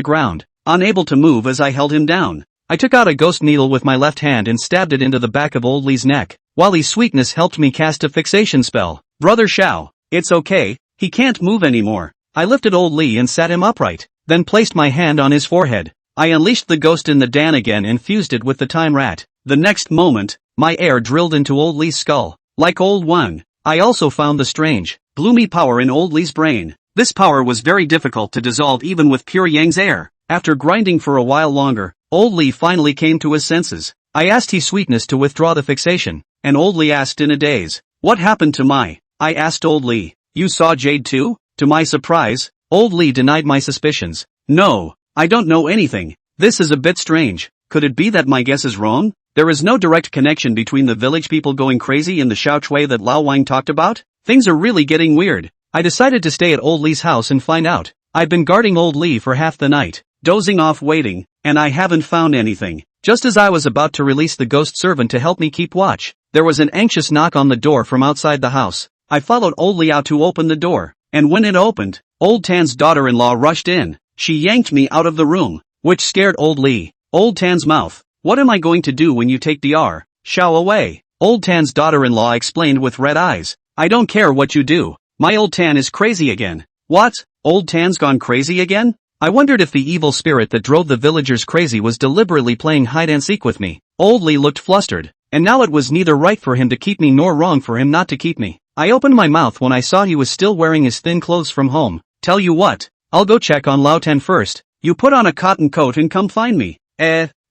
ground, unable to move as I held him down. I took out a ghost needle with my left hand and stabbed it into the back of old Li's neck, while Li's sweetness helped me cast a fixation spell. Brother Shao, it's okay, he can't move anymore. I lifted old Li and sat him upright, then placed my hand on his forehead. I unleashed the ghost in the Dan again and fused it with the time rat. The next moment, my air drilled into old Li's skull. Like old Wang, I also found the strange, gloomy power in old Li's brain. This power was very difficult to dissolve even with pure Yang's air. After grinding for a while longer, old Li finally came to his senses. I asked his sweetness to withdraw the fixation, and old Li asked in a daze, what happened to my? I asked old Li, you saw Jade too? To my surprise, old Li denied my suspicions. No, I don't know anything. This is a bit strange. Could it be that my guess is wrong? There is no direct connection between the village people going crazy and the Xiaochui that Lao Wang talked about. Things are really getting weird. I decided to stay at old Li's house and find out. I've been guarding old Li for half the night, dozing off waiting, and I haven't found anything. Just as I was about to release the ghost servant to help me keep watch, there was an anxious knock on the door from outside the house. I followed old Li out to open the door, and when it opened, old Tan's daughter-in-law rushed in. She yanked me out of the room, which scared old Li. Old Tan's mouth. What am I going to do when you take Dr. Shao away? Old Tan's daughter-in-law explained with red eyes. I don't care what you do. My old Tan is crazy again. What? Old Tan's gone crazy again? I wondered if the evil spirit that drove the villagers crazy was deliberately playing hide-and-seek with me. Old Li looked flustered, and now it was neither right for him to keep me nor wrong for him not to keep me. I opened my mouth when I saw he was still wearing his thin clothes from home. Tell you what, I'll go check on Lao Tan first. You put on a cotton coat and come find me.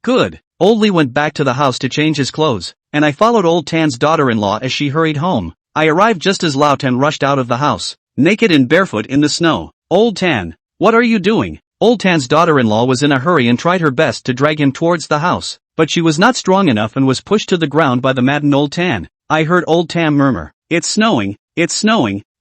Good. Old Li went back to the house to change his clothes, and I followed old Tan's daughter-in-law as she hurried home. I arrived just as Lao Tan rushed out of the house, naked and barefoot in the snow. Old Tan, what are you doing? Old Tan's daughter-in-law was in a hurry and tried her best to drag him towards the house, but she was not strong enough and was pushed to the ground by the maddened old Tan. I heard old Tan murmur, it's snowing,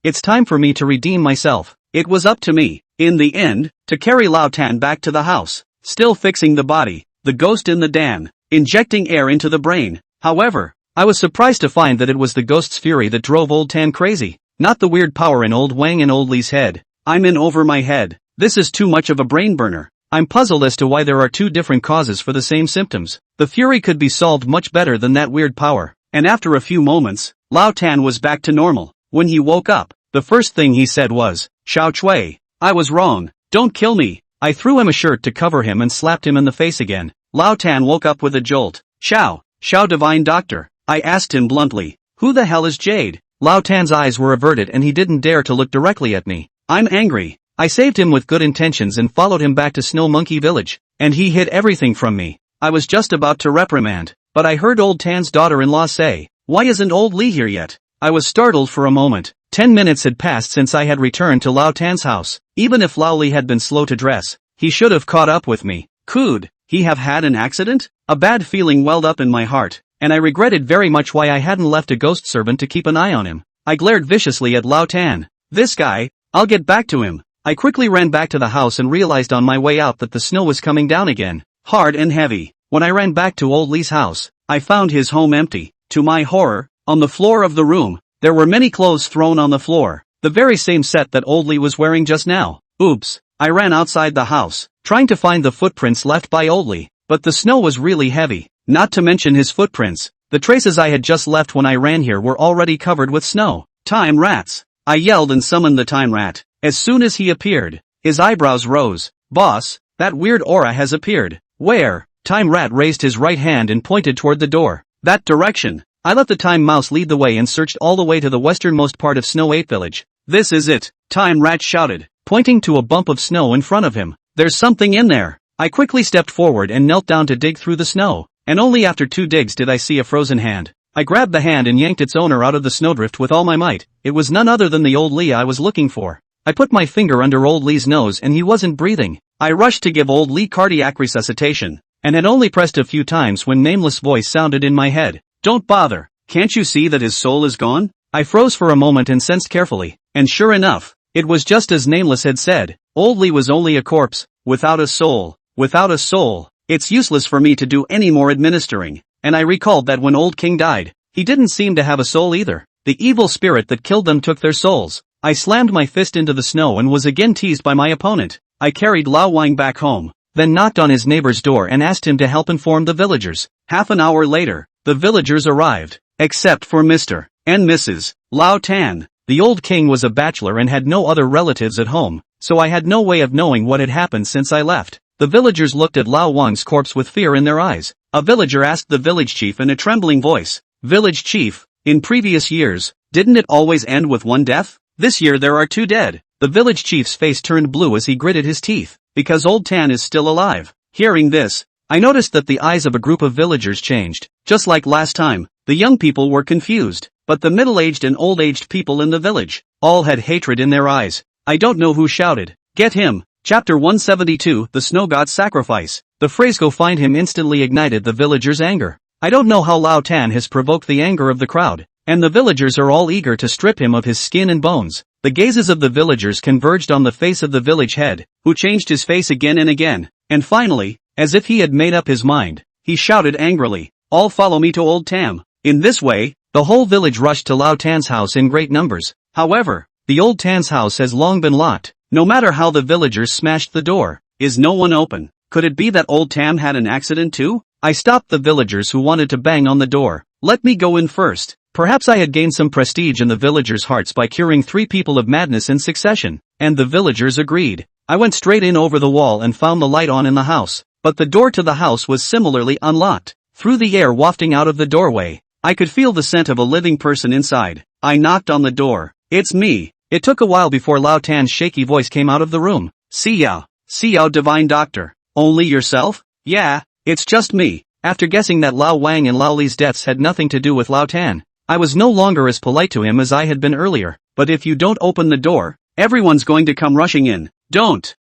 it's time for me to redeem myself. It was up to me, in the end, to carry Lao Tan back to the house, still fixing the body, the ghost in the Dan, injecting air into the brain. However, I was surprised to find that it was the ghost's fury that drove old Tan crazy, not the weird power in old Wang and old Li's head. I'm in over my head. This is too much of a brain burner. I'm puzzled as to why there are two different causes for the same symptoms. The fury could be solved much better than that weird power. And after a few moments, Lao Tan was back to normal. When he woke up, the first thing he said was, "Xiao Chui, I was wrong, don't kill me." I threw him a shirt to cover him and slapped him in the face again. Lao Tan woke up with a jolt. Xiao divine doctor. I asked him bluntly, "Who the hell is Jade?" Lao Tan's eyes were averted and he didn't dare to look directly at me. I'm angry. I saved him with good intentions and followed him back to Snow Monkey Village, and he hid everything from me. I was just about to reprimand, but I heard old Tan's daughter-in-law say, "Why isn't old Lee here yet?" I was startled for a moment. 10 minutes had passed since I had returned to Lao Tan's house. Even if Lao Lee had been slow to dress, he should have caught up with me. Could he have had an accident? A bad feeling welled up in my heart, and I regretted very much why I hadn't left a ghost servant to keep an eye on him. I glared viciously at Lao Tan. This guy, I'll get back to him. I quickly ran back to the house and realized on my way out that the snow was coming down again, hard and heavy. When I ran back to old Lee's house, I found his home empty. To my horror, on the floor of the room, there were many clothes thrown on the floor, the very same set that old Lee was wearing just now. Oops. I ran outside the house, trying to find the footprints left by old Lee, but the snow was really heavy, not to mention his footprints. The traces I had just left when I ran here were already covered with snow. Time rats! I yelled and summoned the time rat. As soon as he appeared, his eyebrows rose. Boss, that weird aura has appeared. Where? Time rat raised his right hand and pointed toward the door. That direction. I let the time mouse lead the way and searched all the way to the westernmost part of Snow 8 Village. This is it, Time rat shouted, pointing to a bump of snow in front of him. There's something in there. I quickly stepped forward and knelt down to dig through the snow, and only after 2 digs did I see a frozen hand. I grabbed the hand and yanked its owner out of the snowdrift with all my might. It was none other than the old Lee I was looking for. I put my finger under old Lee's nose and he wasn't breathing. I rushed to give old Lee cardiac resuscitation, and had only pressed a few times when nameless voice sounded in my head. Don't bother. Can't you see that his soul is gone? I froze for a moment and sensed carefully, and sure enough, it was just as Nameless had said. Old Lee was only a corpse, without a soul. Without a soul. It's useless for me to do any more administering. And I recalled that when Old King died, he didn't seem to have a soul either. The evil spirit that killed them took their souls. I slammed my fist into the snow and was again teased by my opponent. I carried Lao Wang back home, then knocked on his neighbor's door and asked him to help inform the villagers. Half an hour later, the villagers arrived, except for Mr. and Mrs. Lao Tan. The old king was a bachelor and had no other relatives at home, so I had no way of knowing what had happened since I left. The villagers looked at Lao Wang's corpse with fear in their eyes. A villager asked the village chief in a trembling voice, "Village chief, in previous years, didn't it always end with one death? This year there are 2 dead." The village chief's face turned blue as he gritted his teeth, because Old Tan is still alive. Hearing this, I noticed that the eyes of a group of villagers changed. Just like last time, the young people were confused, but the middle-aged and old-aged people in the village, all had hatred in their eyes. I don't know who shouted, "Get him!" Chapter 172, The Snow God's Sacrifice. The phrase "go find him" instantly ignited the villagers' anger. I don't know how Lao Tan has provoked the anger of the crowd, and the villagers are all eager to strip him of his skin and bones. The gazes of the villagers converged on the face of the village head, who changed his face again and again, and finally, as if he had made up his mind, he shouted angrily, "All follow me to Old Tam." In this way, the whole village rushed to Lao Tan's house in great numbers. However, the Old Tan's house has long been locked. No matter how the villagers smashed the door, is no one open. Could it be that Old Tam had an accident too? I stopped the villagers who wanted to bang on the door. Let me go in first. Perhaps I had gained some prestige in the villagers' hearts by curing 3 people of madness in succession, and the villagers agreed. I went straight in over the wall and found the light on in the house, but the door to the house was similarly unlocked. Through the air wafting out of the doorway, I could feel the scent of a living person inside. I knocked on the door. "It's me." It took a while before Lao Tan's shaky voice came out of the room. "Xiao divine doctor. Only yourself?" "Yeah, it's just me." After guessing that Lao Wang and Lao Li's deaths had nothing to do with Lao Tan, I was no longer as polite to him as I had been earlier. "But if you don't open the door, everyone's going to come rushing in." Don't.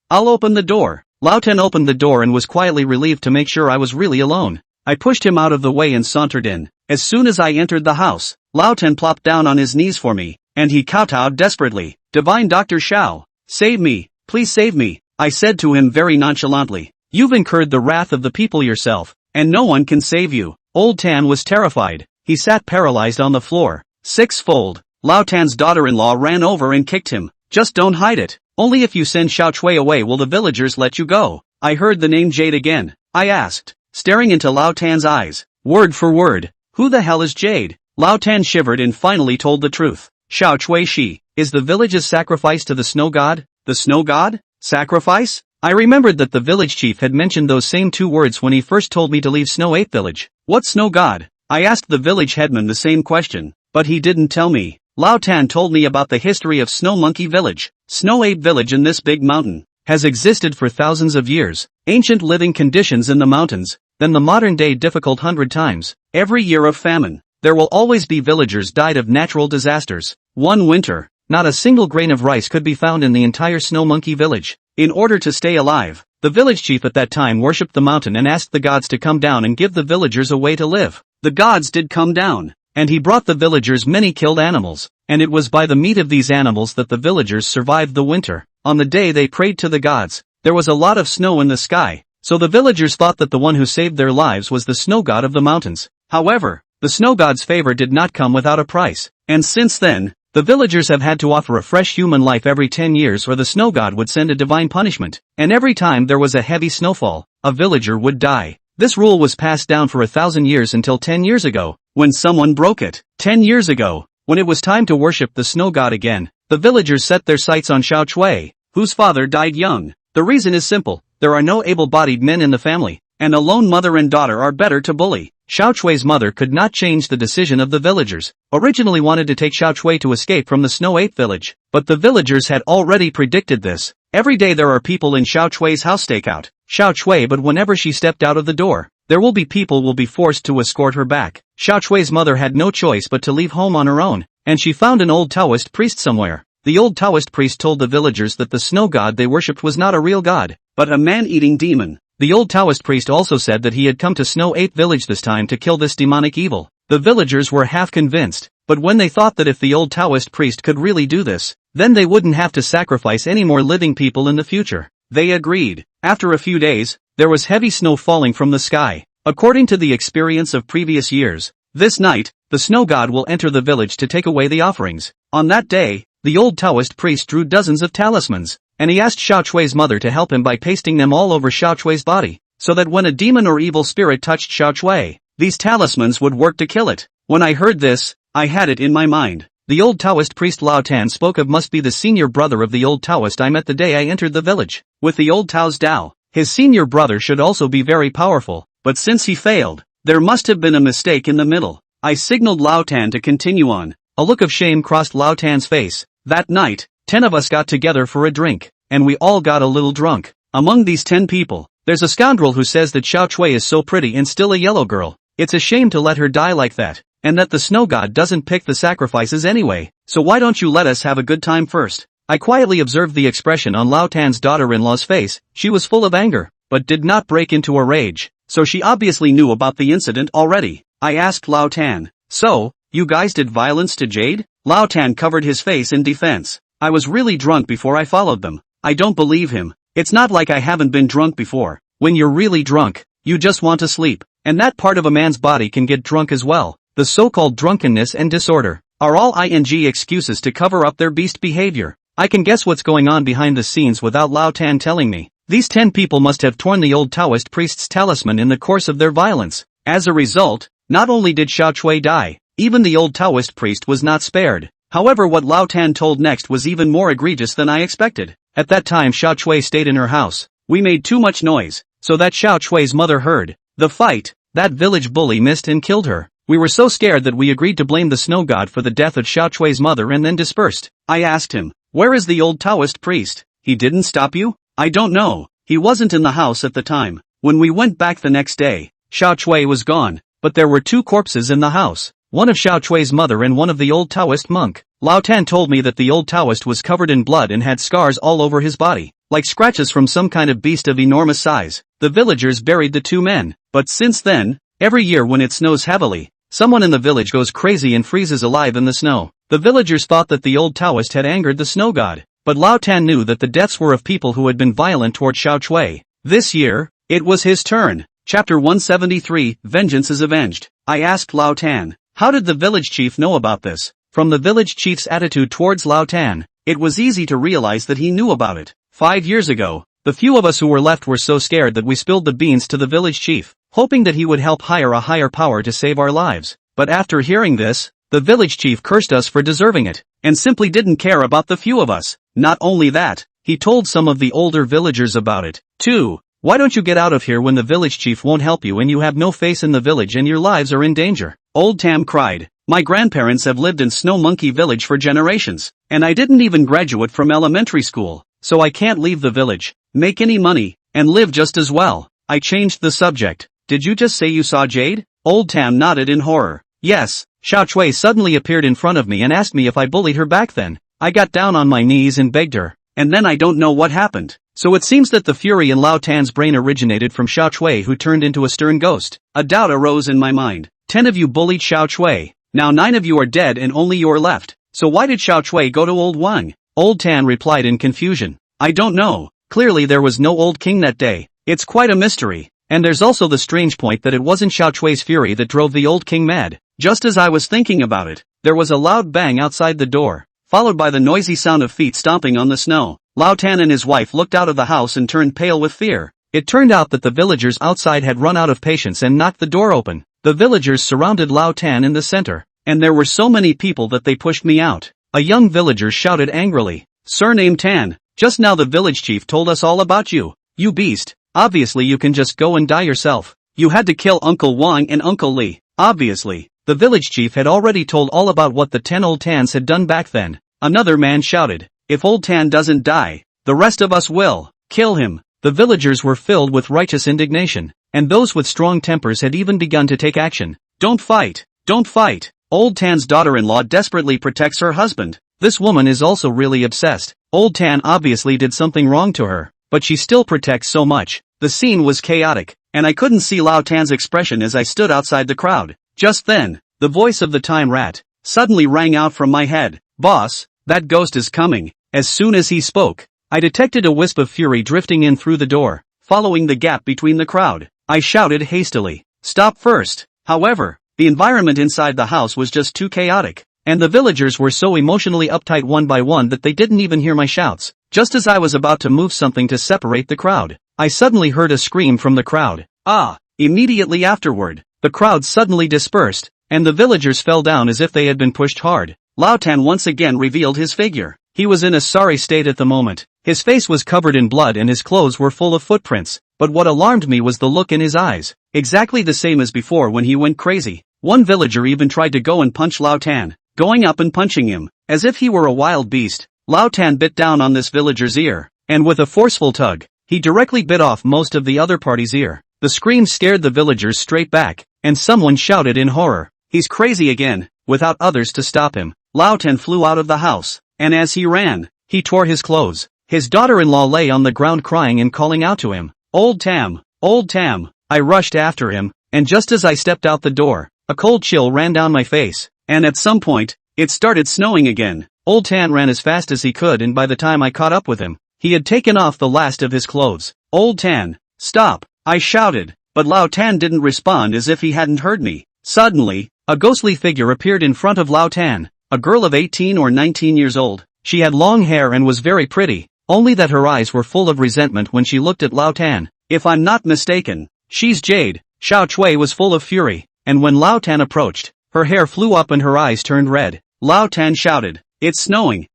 I'll open the door." Lao Tan opened the door and was quietly relieved to make sure I was really alone. I pushed him out of the way and sauntered in. As soon as I entered the house, Lao Tan plopped down on his knees for me, and he kowtowed desperately. "Divine Dr. Xiao, save me, please save me," I said to him very nonchalantly. "You've incurred the wrath of the people yourself, and no one can save you." Old Tan was terrified. He sat paralyzed on the floor. Sixfold. Lao Tan's daughter-in-law ran over and kicked him. Just don't hide it. Only if you send Xiao Chui away will the villagers let you go. I heard the name Jade again. I asked, staring into Lao Tan's eyes, word for word. Who the hell is Jade? Lao Tan shivered and finally told the truth. Xiao Chui she is the village's sacrifice to the snow god? The snow god? Sacrifice? I remembered that the village chief had mentioned those same two words when he first told me to leave Snow Ape village. What snow god? I asked the village headman the same question, but he didn't tell me. Lao Tan told me about the history of Snow Monkey Village. Snow Ape Village in this big mountain has existed for thousands of years. Ancient living conditions in the mountains, then the modern day difficult 100 times. Every year of famine, there will always be villagers died of natural disasters. One winter, not a single grain of rice could be found in the entire Snow Monkey Village. In order to stay alive, the village chief at that time worshipped the mountain and asked the gods to come down and give the villagers a way to live. The gods did come down, and he brought the villagers many killed animals, and it was by the meat of these animals that the villagers survived the winter. On the day they prayed to the gods, there was a lot of snow in the sky, so the villagers thought that the one who saved their lives was the snow god of the mountains. However, the snow god's favor did not come without a price, and since then, the villagers have had to offer a fresh human life every 10 years or the snow god would send a divine punishment, and every time there was a heavy snowfall, a villager would die. This rule was passed down for 1,000 years until 10 years ago, when someone broke it. 10 years ago, when it was time to worship the snow god again, the villagers set their sights on Xiao Chui, whose father died young. The reason is simple, there are no able-bodied men in the family, and a lone mother and daughter are better to bully. Xiao Chui's mother could not change the decision of the villagers, originally wanted to take Xiao Chui to escape from the Snow Ape village, but the villagers had already predicted this. Every day there are people in Xiao Chui's house stakeout Xiao Chui, but whenever she stepped out of the door, there will be people will be forced to escort her back. Xiao Chui's mother had no choice but to leave home on her own, and she found an old Taoist priest somewhere. The old Taoist priest told the villagers that the snow god they worshipped was not a real god, but a man-eating demon. The old Taoist priest also said that he had come to Snow Ape village this time to kill this demonic evil. The villagers were half convinced, but when they thought that if the old Taoist priest could really do this, then they wouldn't have to sacrifice any more living people in the future. They agreed. After a few days, there was heavy snow falling from the sky. According to the experience of previous years, this night, the snow god will enter the village to take away the offerings. On that day, the old Taoist priest drew dozens of talismans, and he asked Xiao Chui's mother to help him by pasting them all over Xiao Chui's body, so that when a demon or evil spirit touched Xiao Chui, these talismans would work to kill it. When I heard this, I had it in my mind. The old Taoist priest Lao Tan spoke of must be the senior brother of the old Taoist I met the day I entered the village. With the old Tao's Tao, his senior brother should also be very powerful, but since he failed, there must have been a mistake in the middle. I signaled Lao Tan to continue on. A look of shame crossed Lao Tan's face. That night, 10 of us got together for a drink, and we all got a little drunk. Among these 10 people, there's a scoundrel who says that Xiao Chui is so pretty and still a yellow girl. It's a shame to let her die like that, and that the snow god doesn't pick the sacrifices anyway, so why don't you let us have a good time first? I quietly observed the expression on Lao Tan's daughter-in-law's face. She was full of anger, but did not break into a rage, so she obviously knew about the incident already. I asked Lao Tan, so, you guys did violence to Jade? Lao Tan covered his face in defense. I was really drunk before I followed them. I don't believe him. It's not like I haven't been drunk before. When you're really drunk, you just want to sleep, and that part of a man's body can get drunk as well. The so-called drunkenness and disorder are all excuses to cover up their beast behavior. I can guess what's going on behind the scenes without Lao Tan telling me. These 10 people must have torn the old Taoist priest's talisman in the course of their violence. As a result, not only did Xiao Chui die, even the old Taoist priest was not spared. However, what Lao Tan told next was even more egregious than I expected. At that time Xiao Chui stayed in her house. We made too much noise, so that Xiao Chui's mother heard the fight. That village bully missed and killed her. We were so scared that we agreed to blame the snow god for the death of Xiao Chui's mother and then dispersed. I asked him, where is the old Taoist priest? He didn't stop you? I don't know. He wasn't in the house at the time. When we went back the next day, Xiao Chui was gone, but there were 2 corpses in the house. One of Xiao Chui's mother and one of the old Taoist monk. Lao Tan told me that the old Taoist was covered in blood and had scars all over his body, like scratches from some kind of beast of enormous size. The villagers buried the 2 men, but since then, every year when it snows heavily, someone in the village goes crazy and freezes alive in the snow. The villagers thought that the old Taoist had angered the snow god, but Lao Tan knew that the deaths were of people who had been violent toward Xiao Chui. This year, it was his turn. Chapter 173, Vengeance is Avenged. I asked Lao Tan, how did the village chief know about this? From the village chief's attitude towards Lao Tan, it was easy to realize that he knew about it. 5 years ago, the few of us who were left were so scared that we spilled the beans to the village chief, hoping that he would help hire a higher power to save our lives. But after hearing this, the village chief cursed us for deserving it, and simply didn't care about the few of us. Not only that, he told some of the older villagers about it, too. Why don't you get out of here when the village chief won't help you and you have no face in the village and your lives are in danger? Old Tam cried. My grandparents have lived in Snow Monkey Village for generations, and I didn't even graduate from elementary school, so I can't leave the village, make any money, and live just as well. I changed the subject. Did you just say you saw Jade? Old Tam nodded in horror. Yes, Xiao Chui suddenly appeared in front of me and asked me if I bullied her back then. I got down on my knees and begged her, and then I don't know what happened. So it seems that the fury in Lao Tan's brain originated from Xiao Chui, who turned into a stern ghost. A doubt arose in my mind. 10 of you bullied Xiao Chui. Now 9 of you are dead and only you are left. So why did Xiao Chui go to Old Wang? Old Tan replied in confusion. I don't know. Clearly there was no old king that day. It's quite a mystery. And there's also the strange point that it wasn't Xiao Chui's fury that drove the old king mad. Just as I was thinking about it, there was a loud bang outside the door, followed by the noisy sound of feet stomping on the snow. Lao Tan and his wife looked out of the house and turned pale with fear. It turned out that the villagers outside had run out of patience and knocked the door open. The villagers surrounded Lao Tan in the center, and there were so many people that they pushed me out. A young villager shouted angrily, Surname Tan, just now the village chief told us all about you. You beast, obviously you can just go and die yourself. You had to kill Uncle Wang and Uncle Li. Obviously, the village chief had already told all about what the 10 old Tans had done back then. Another man shouted, if Old Tan doesn't die, the rest of us will. Kill him. The villagers were filled with righteous indignation, and those with strong tempers had even begun to take action. Don't fight. Don't fight. Old Tan's daughter-in-law desperately protects her husband. This woman is also really obsessed. Old Tan obviously did something wrong to her, but she still protects so much. The scene was chaotic, and I couldn't see Lao Tan's expression as I stood outside the crowd. Just then, the voice of the time rat suddenly rang out from my head. Boss, that ghost is coming. As soon as he spoke, I detected a wisp of fury drifting in through the door, following the gap between the crowd. I shouted hastily, stop first. However, the environment inside the house was just too chaotic, and the villagers were so emotionally uptight one by one that they didn't even hear my shouts. Just as I was about to move something to separate the crowd, I suddenly heard a scream from the crowd. Ah! Immediately afterward, the crowd suddenly dispersed, and the villagers fell down as if they had been pushed hard. Lao Tan once again revealed his figure. He was in a sorry state at the moment. His face was covered in blood and his clothes were full of footprints, but what alarmed me was the look in his eyes. Exactly the same as before when he went crazy. One villager even tried to go and punch Lao Tan, going up and punching him, as if he were a wild beast. Lao Tan bit down on this villager's ear, and with a forceful tug, he directly bit off most of the other party's ear. The scream scared the villagers straight back, and someone shouted in horror, he's crazy again. Without others to stop him, Lao Tan flew out of the house, and as he ran, he tore his clothes. His daughter-in-law lay on the ground crying and calling out to him, Old Tam, Old Tam. I rushed after him, and just as I stepped out the door, a cold chill ran down my face, and at some point, it started snowing again. Old Tan ran as fast as he could, and by the time I caught up with him, he had taken off the last of his clothes. Old Tan, stop, I shouted, but Lao Tan didn't respond as if he hadn't heard me. Suddenly, a ghostly figure appeared in front of Lao Tan, a girl of 18 or 19 years old. She had long hair and was very pretty, only that her eyes were full of resentment when she looked at Lao Tan. If I'm not mistaken, she's Jade. Xiao Chui was full of fury, and when Lao Tan approached, her hair flew up and her eyes turned red. Lao Tan shouted, it's snowing,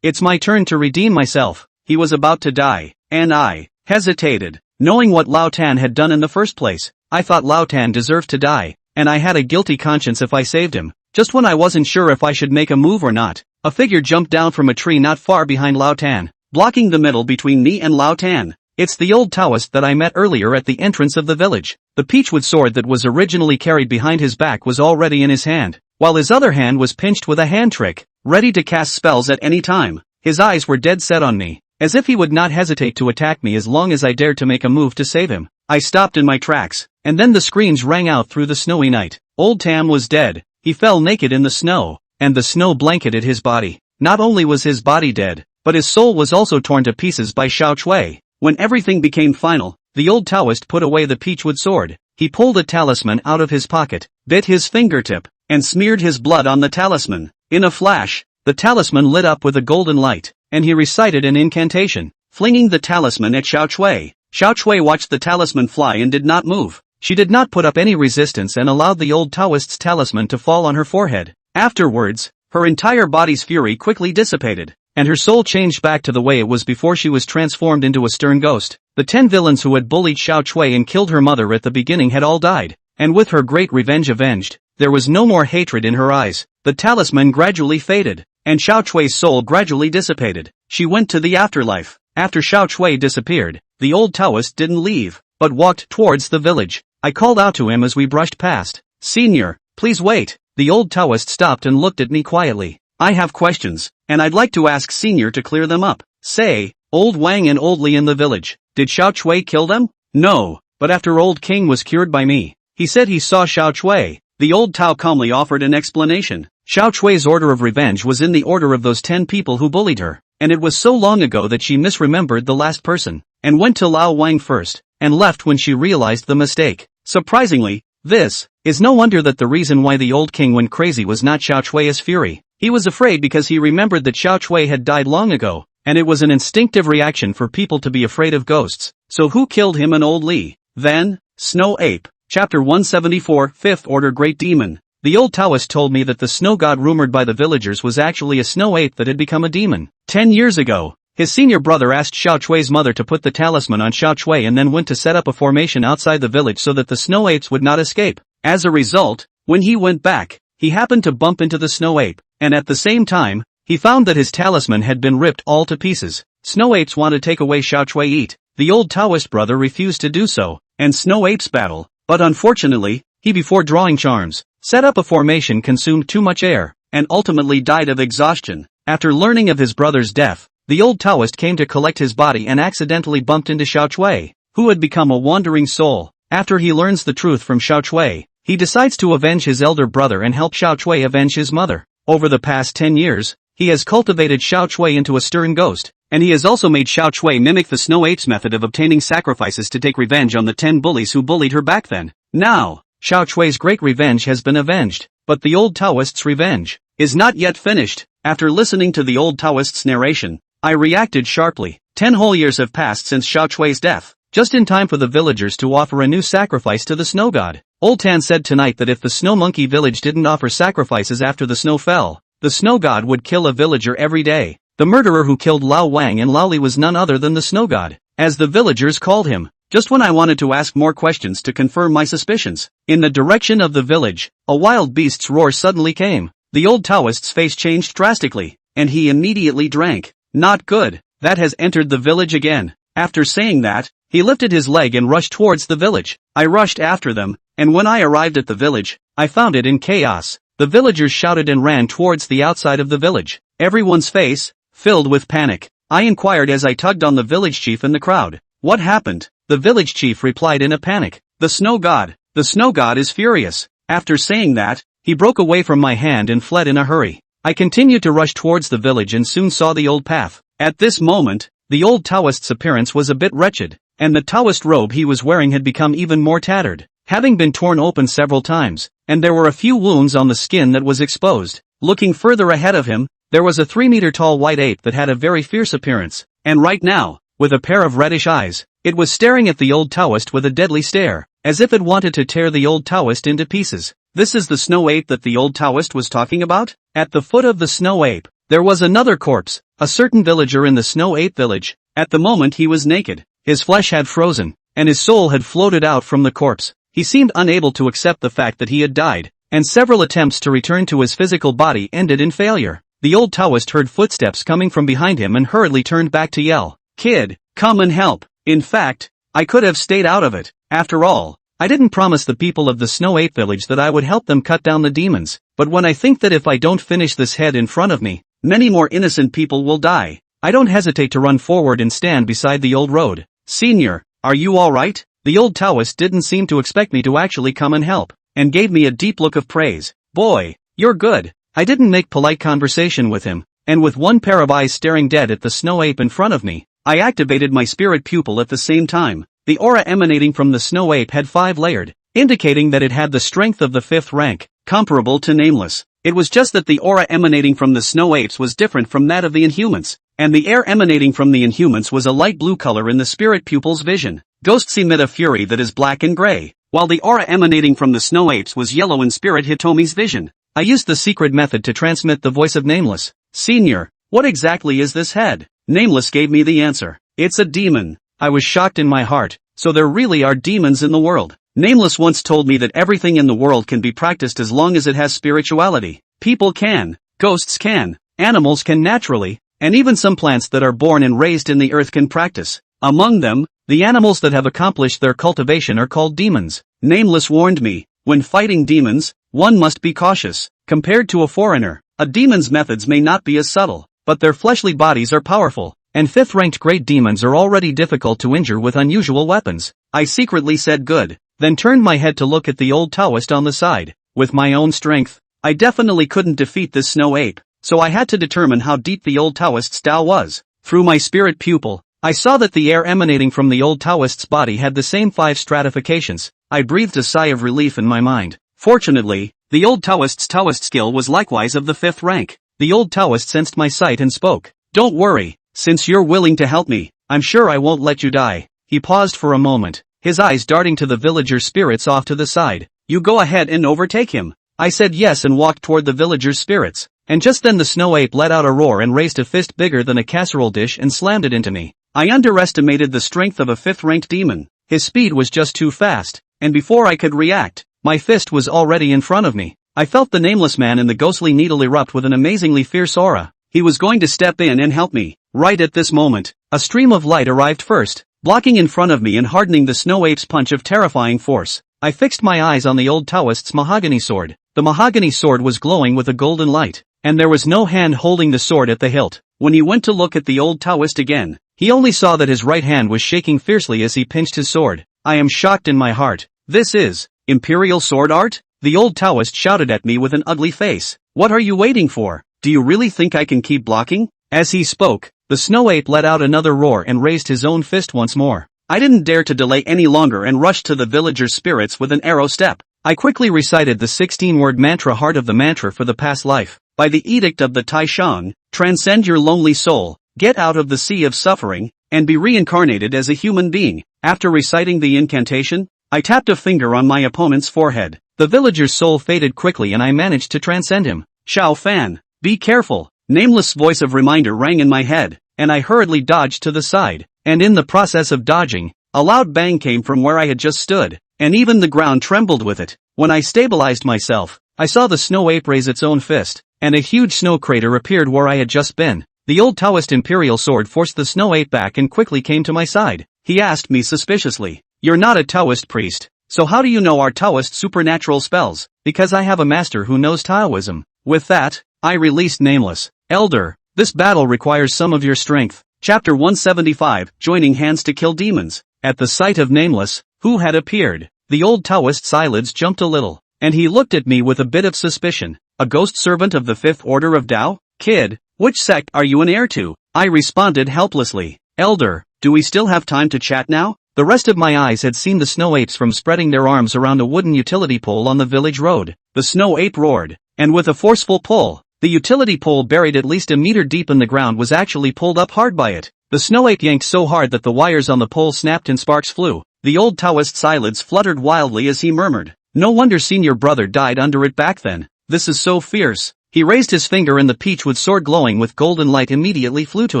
it's my turn to redeem myself. He was about to die, and I hesitated. Knowing what Lao Tan had done in the first place, I thought Lao Tan deserved to die, and I had a guilty conscience if I saved him. Just when I wasn't sure if I should make a move or not, a figure jumped down from a tree not far behind Lao Tan, blocking the middle between me and Lao Tan. It's the old Taoist that I met earlier at the entrance of the village. The peachwood sword that was originally carried behind his back was already in his hand, while his other hand was pinched with a hand trick, ready to cast spells at any time. His eyes were dead set on me, as if he would not hesitate to attack me as long as I dared to make a move to save him. I stopped in my tracks, and then the screams rang out through the snowy night. Old Tam was dead. He fell naked in the snow, and the snow blanketed his body. Not only was his body dead, but his soul was also torn to pieces by Xiao Chui. When everything became final, the old Taoist put away the peachwood sword. He pulled a talisman out of his pocket, bit his fingertip, and smeared his blood on the talisman. In a flash, the talisman lit up with a golden light, and he recited an incantation, flinging the talisman at Xiao Chui. Xiao Chui watched the talisman fly and did not move. She did not put up any resistance and allowed the old Taoist's talisman to fall on her forehead. Afterwards, her entire body's fury quickly dissipated, and her soul changed back to the way it was before she was transformed into a stern ghost. The 10 villains who had bullied Xiao Chui and killed her mother at the beginning had all died, and with her great revenge avenged, there was no more hatred in her eyes. The talisman gradually faded, and Xiao Chui's soul gradually dissipated. She went to the afterlife. After Xiao Chui disappeared, the old Taoist didn't leave, but walked towards the village. I called out to him as we brushed past. "Senior, please wait." The old Taoist stopped and looked at me quietly. "I have questions, and I'd like to ask Senior to clear them up." "Say, old Wang and old Li in the village, did Xiao Chui kill them?" "No, but after old King was cured by me, he said he saw Xiao Chui." The old Tao calmly offered an explanation. Xiao Chui's order of revenge was in the order of those 10 people who bullied her, and it was so long ago that she misremembered the last person, and went to Lao Wang first, and left when she realized the mistake. Surprisingly, this is no wonder that the reason why the old king went crazy was not Xiao Chui's fury. He was afraid because he remembered that Xiao Chui had died long ago, and it was an instinctive reaction for people to be afraid of ghosts. So who killed him and old Li? Then, Snow Ape. Chapter 174, 5th Order Great Demon. The old Taoist told me that the snow god rumored by the villagers was actually a snow ape that had become a demon. 10 years ago, his senior brother asked Xiao Chui's mother to put the talisman on Xiao Chui and then went to set up a formation outside the village so that the snow apes would not escape. As a result, when he went back, he happened to bump into the snow ape, and at the same time, he found that his talisman had been ripped all to pieces. Snow apes want to take away Xiao Chui eat. The old Taoist brother refused to do so, and snow apes battle, but unfortunately, he before drawing charms, set up a formation consumed too much air, and ultimately died of exhaustion. After learning of his brother's death, the old Taoist came to collect his body and accidentally bumped into Xiao Chui, who had become a wandering soul. After he learns the truth from Xiao Chui, he decides to avenge his elder brother and help Xiao Chui avenge his mother. Over the past 10 years, he has cultivated Xiao Chui into a stern ghost, and he has also made Xiao Chui mimic the snow ape's method of obtaining sacrifices to take revenge on the 10 bullies who bullied her back then. Now, Xiao Chui's great revenge has been avenged, but the old Taoist's revenge is not yet finished. After listening to the old Taoist's narration, I reacted sharply. 10 whole years have passed since Xiao Chui's death, just in time for the villagers to offer a new sacrifice to the snow god. Old Tan said tonight that if the snow monkey village didn't offer sacrifices after the snow fell, the snow god would kill a villager every day. The murderer who killed Lao Wang and Lao Li was none other than the snow god, as the villagers called him. Just when I wanted to ask more questions to confirm my suspicions, in the direction of the village, a wild beast's roar suddenly came. The old Taoist's face changed drastically, and he immediately drank. Not good, that has entered the village again. After saying that, he lifted his leg and rushed towards the village. I rushed after them, and when I arrived at the village, I found it in chaos. The villagers shouted and ran towards the outside of the village, everyone's face filled with panic. I inquired as I tugged on the village chief in the crowd. "What happened?" The village chief replied in a panic. "The snow god. The snow god is furious." After saying that, he broke away from my hand and fled in a hurry. I continued to rush towards the village and soon saw the old path. At this moment, the old Taoist's appearance was a bit wretched, and the Taoist robe he was wearing had become even more tattered, having been torn open several times, and there were a few wounds on the skin that was exposed. Looking further ahead of him, there was a 3-meter-tall white ape that had a very fierce appearance, and right now, with a pair of reddish eyes, it was staring at the old Taoist with a deadly stare, as if it wanted to tear the old Taoist into pieces. This is the snow ape that the old Taoist was talking about? At the foot of the snow ape, there was another corpse, a certain villager in the snow ape village. At the moment he was naked, his flesh had frozen, and his soul had floated out from the corpse. He seemed unable to accept the fact that he had died, and several attempts to return to his physical body ended in failure. The old Taoist heard footsteps coming from behind him and hurriedly turned back to yell, "Kid, come and help." In fact, I could have stayed out of it. After all, I didn't promise the people of the Snow Ape village that I would help them cut down the demons, but when I think that if I don't finish this head in front of me, many more innocent people will die, I don't hesitate to run forward and stand beside the old road. "Senior, are you alright?" The old Taoist didn't seem to expect me to actually come and help, and gave me a deep look of praise. "Boy, you're good." I didn't make polite conversation with him, and with one pair of eyes staring dead at the snow ape in front of me, I activated my spirit pupil at the same time. The aura emanating from the snow ape had 5 layered, indicating that it had the strength of the 5th rank, comparable to Nameless. It was just that the aura emanating from the snow apes was different from that of the Inhumans, and the air emanating from the Inhumans was a light blue color in the spirit pupil's vision. Ghosts emit a fury that is black and gray, while the aura emanating from the snow apes was yellow in Spirit Hitomi's vision. I used the secret method to transmit the voice of Nameless. Senior, what exactly is this head? Nameless gave me the answer. It's a demon. I was shocked in my heart. So there really are demons in the world. Nameless once told me that everything in the world can be practiced as long as it has spirituality. People can, ghosts can, animals can naturally, and even some plants that are born and raised in the earth can practice. Among them, the animals that have accomplished their cultivation are called demons. Nameless warned me, when fighting demons, one must be cautious. Compared to a foreigner, a demon's methods may not be as subtle, but their fleshly bodies are powerful, and 5th-ranked great demons are already difficult to injure with unusual weapons. I secretly said good, then turned my head to look at the old Taoist on the side. With my own strength, I definitely couldn't defeat this snow ape, so I had to determine how deep the old Taoist's Tao was. Through my spirit pupil, I saw that the air emanating from the old Taoist's body had the same 5 stratifications. I breathed a sigh of relief in my mind. Fortunately, the old Taoist's Taoist skill was likewise of the 5th rank. The old Taoist sensed my sight and spoke. Don't worry, since you're willing to help me, I'm sure I won't let you die. He paused for a moment, his eyes darting to the villager spirits off to the side. You go ahead and overtake him. I said yes and walked toward the villager's spirits, and just then the snow ape let out a roar and raised a fist bigger than a casserole dish and slammed it into me. I underestimated the strength of a 5th-ranked demon. His speed was just too fast, and before I could react, my fist was already in front of me. I felt the nameless man in the ghostly needle erupt with an amazingly fierce aura. He was going to step in and help me. Right at this moment, a stream of light arrived first, blocking in front of me and hardening the snow ape's punch of terrifying force. I fixed my eyes on the old Taoist's mahogany sword. The mahogany sword was glowing with a golden light, and there was no hand holding the sword at the hilt. When he went to look at the old Taoist again, he only saw that his right hand was shaking fiercely as he pinched his sword. I am shocked in my heart. This is Imperial Sword Art? The old Taoist shouted at me with an ugly face. What are you waiting for? Do you really think I can keep blocking? As he spoke, the snow ape let out another roar and raised his own fist once more. I didn't dare to delay any longer and rushed to the villager's spirits with an arrow step. I quickly recited the 16-word mantra heart of the mantra for the past life. By the edict of the Tai Shang, transcend your lonely soul, get out of the sea of suffering, and be reincarnated as a human being. After reciting the incantation, I tapped a finger on my opponent's forehead. The villager's soul faded quickly and I managed to transcend him. Xiao Fan, be careful. Nameless voice of reminder rang in my head, and I hurriedly dodged to the side. And in the process of dodging, a loud bang came from where I had just stood, and even the ground trembled with it. When I stabilized myself, I saw the snow ape raise its own fist, and a huge snow crater appeared where I had just been. The old Taoist imperial sword forced the snow ape back and quickly came to my side. He asked me suspiciously, "You're not a Taoist priest, so how do you know our Taoist supernatural spells?" Because I have a master who knows Taoism. With that, I released Nameless. Elder, this battle requires some of your strength. Chapter 175, Joining Hands to Kill Demons. At the sight of Nameless, who had appeared, the old Taoist's eyelids jumped a little, and he looked at me with a bit of suspicion. A ghost servant of the 5th Order of Tao? Kid, which sect are you an heir to? I responded helplessly. Elder, do we still have time to chat now? The rest of my eyes had seen the snow apes from spreading their arms around a wooden utility pole on the village road. The snow ape roared, and with a forceful pull, the utility pole buried at least a meter deep in the ground was actually pulled up hard by it. The snow ape yanked so hard that the wires on the pole snapped and sparks flew. The old Taoist's eyelids fluttered wildly as he murmured, "No wonder senior brother died under it back then. This is so fierce." He raised his finger and the peachwood sword glowing with golden light immediately flew to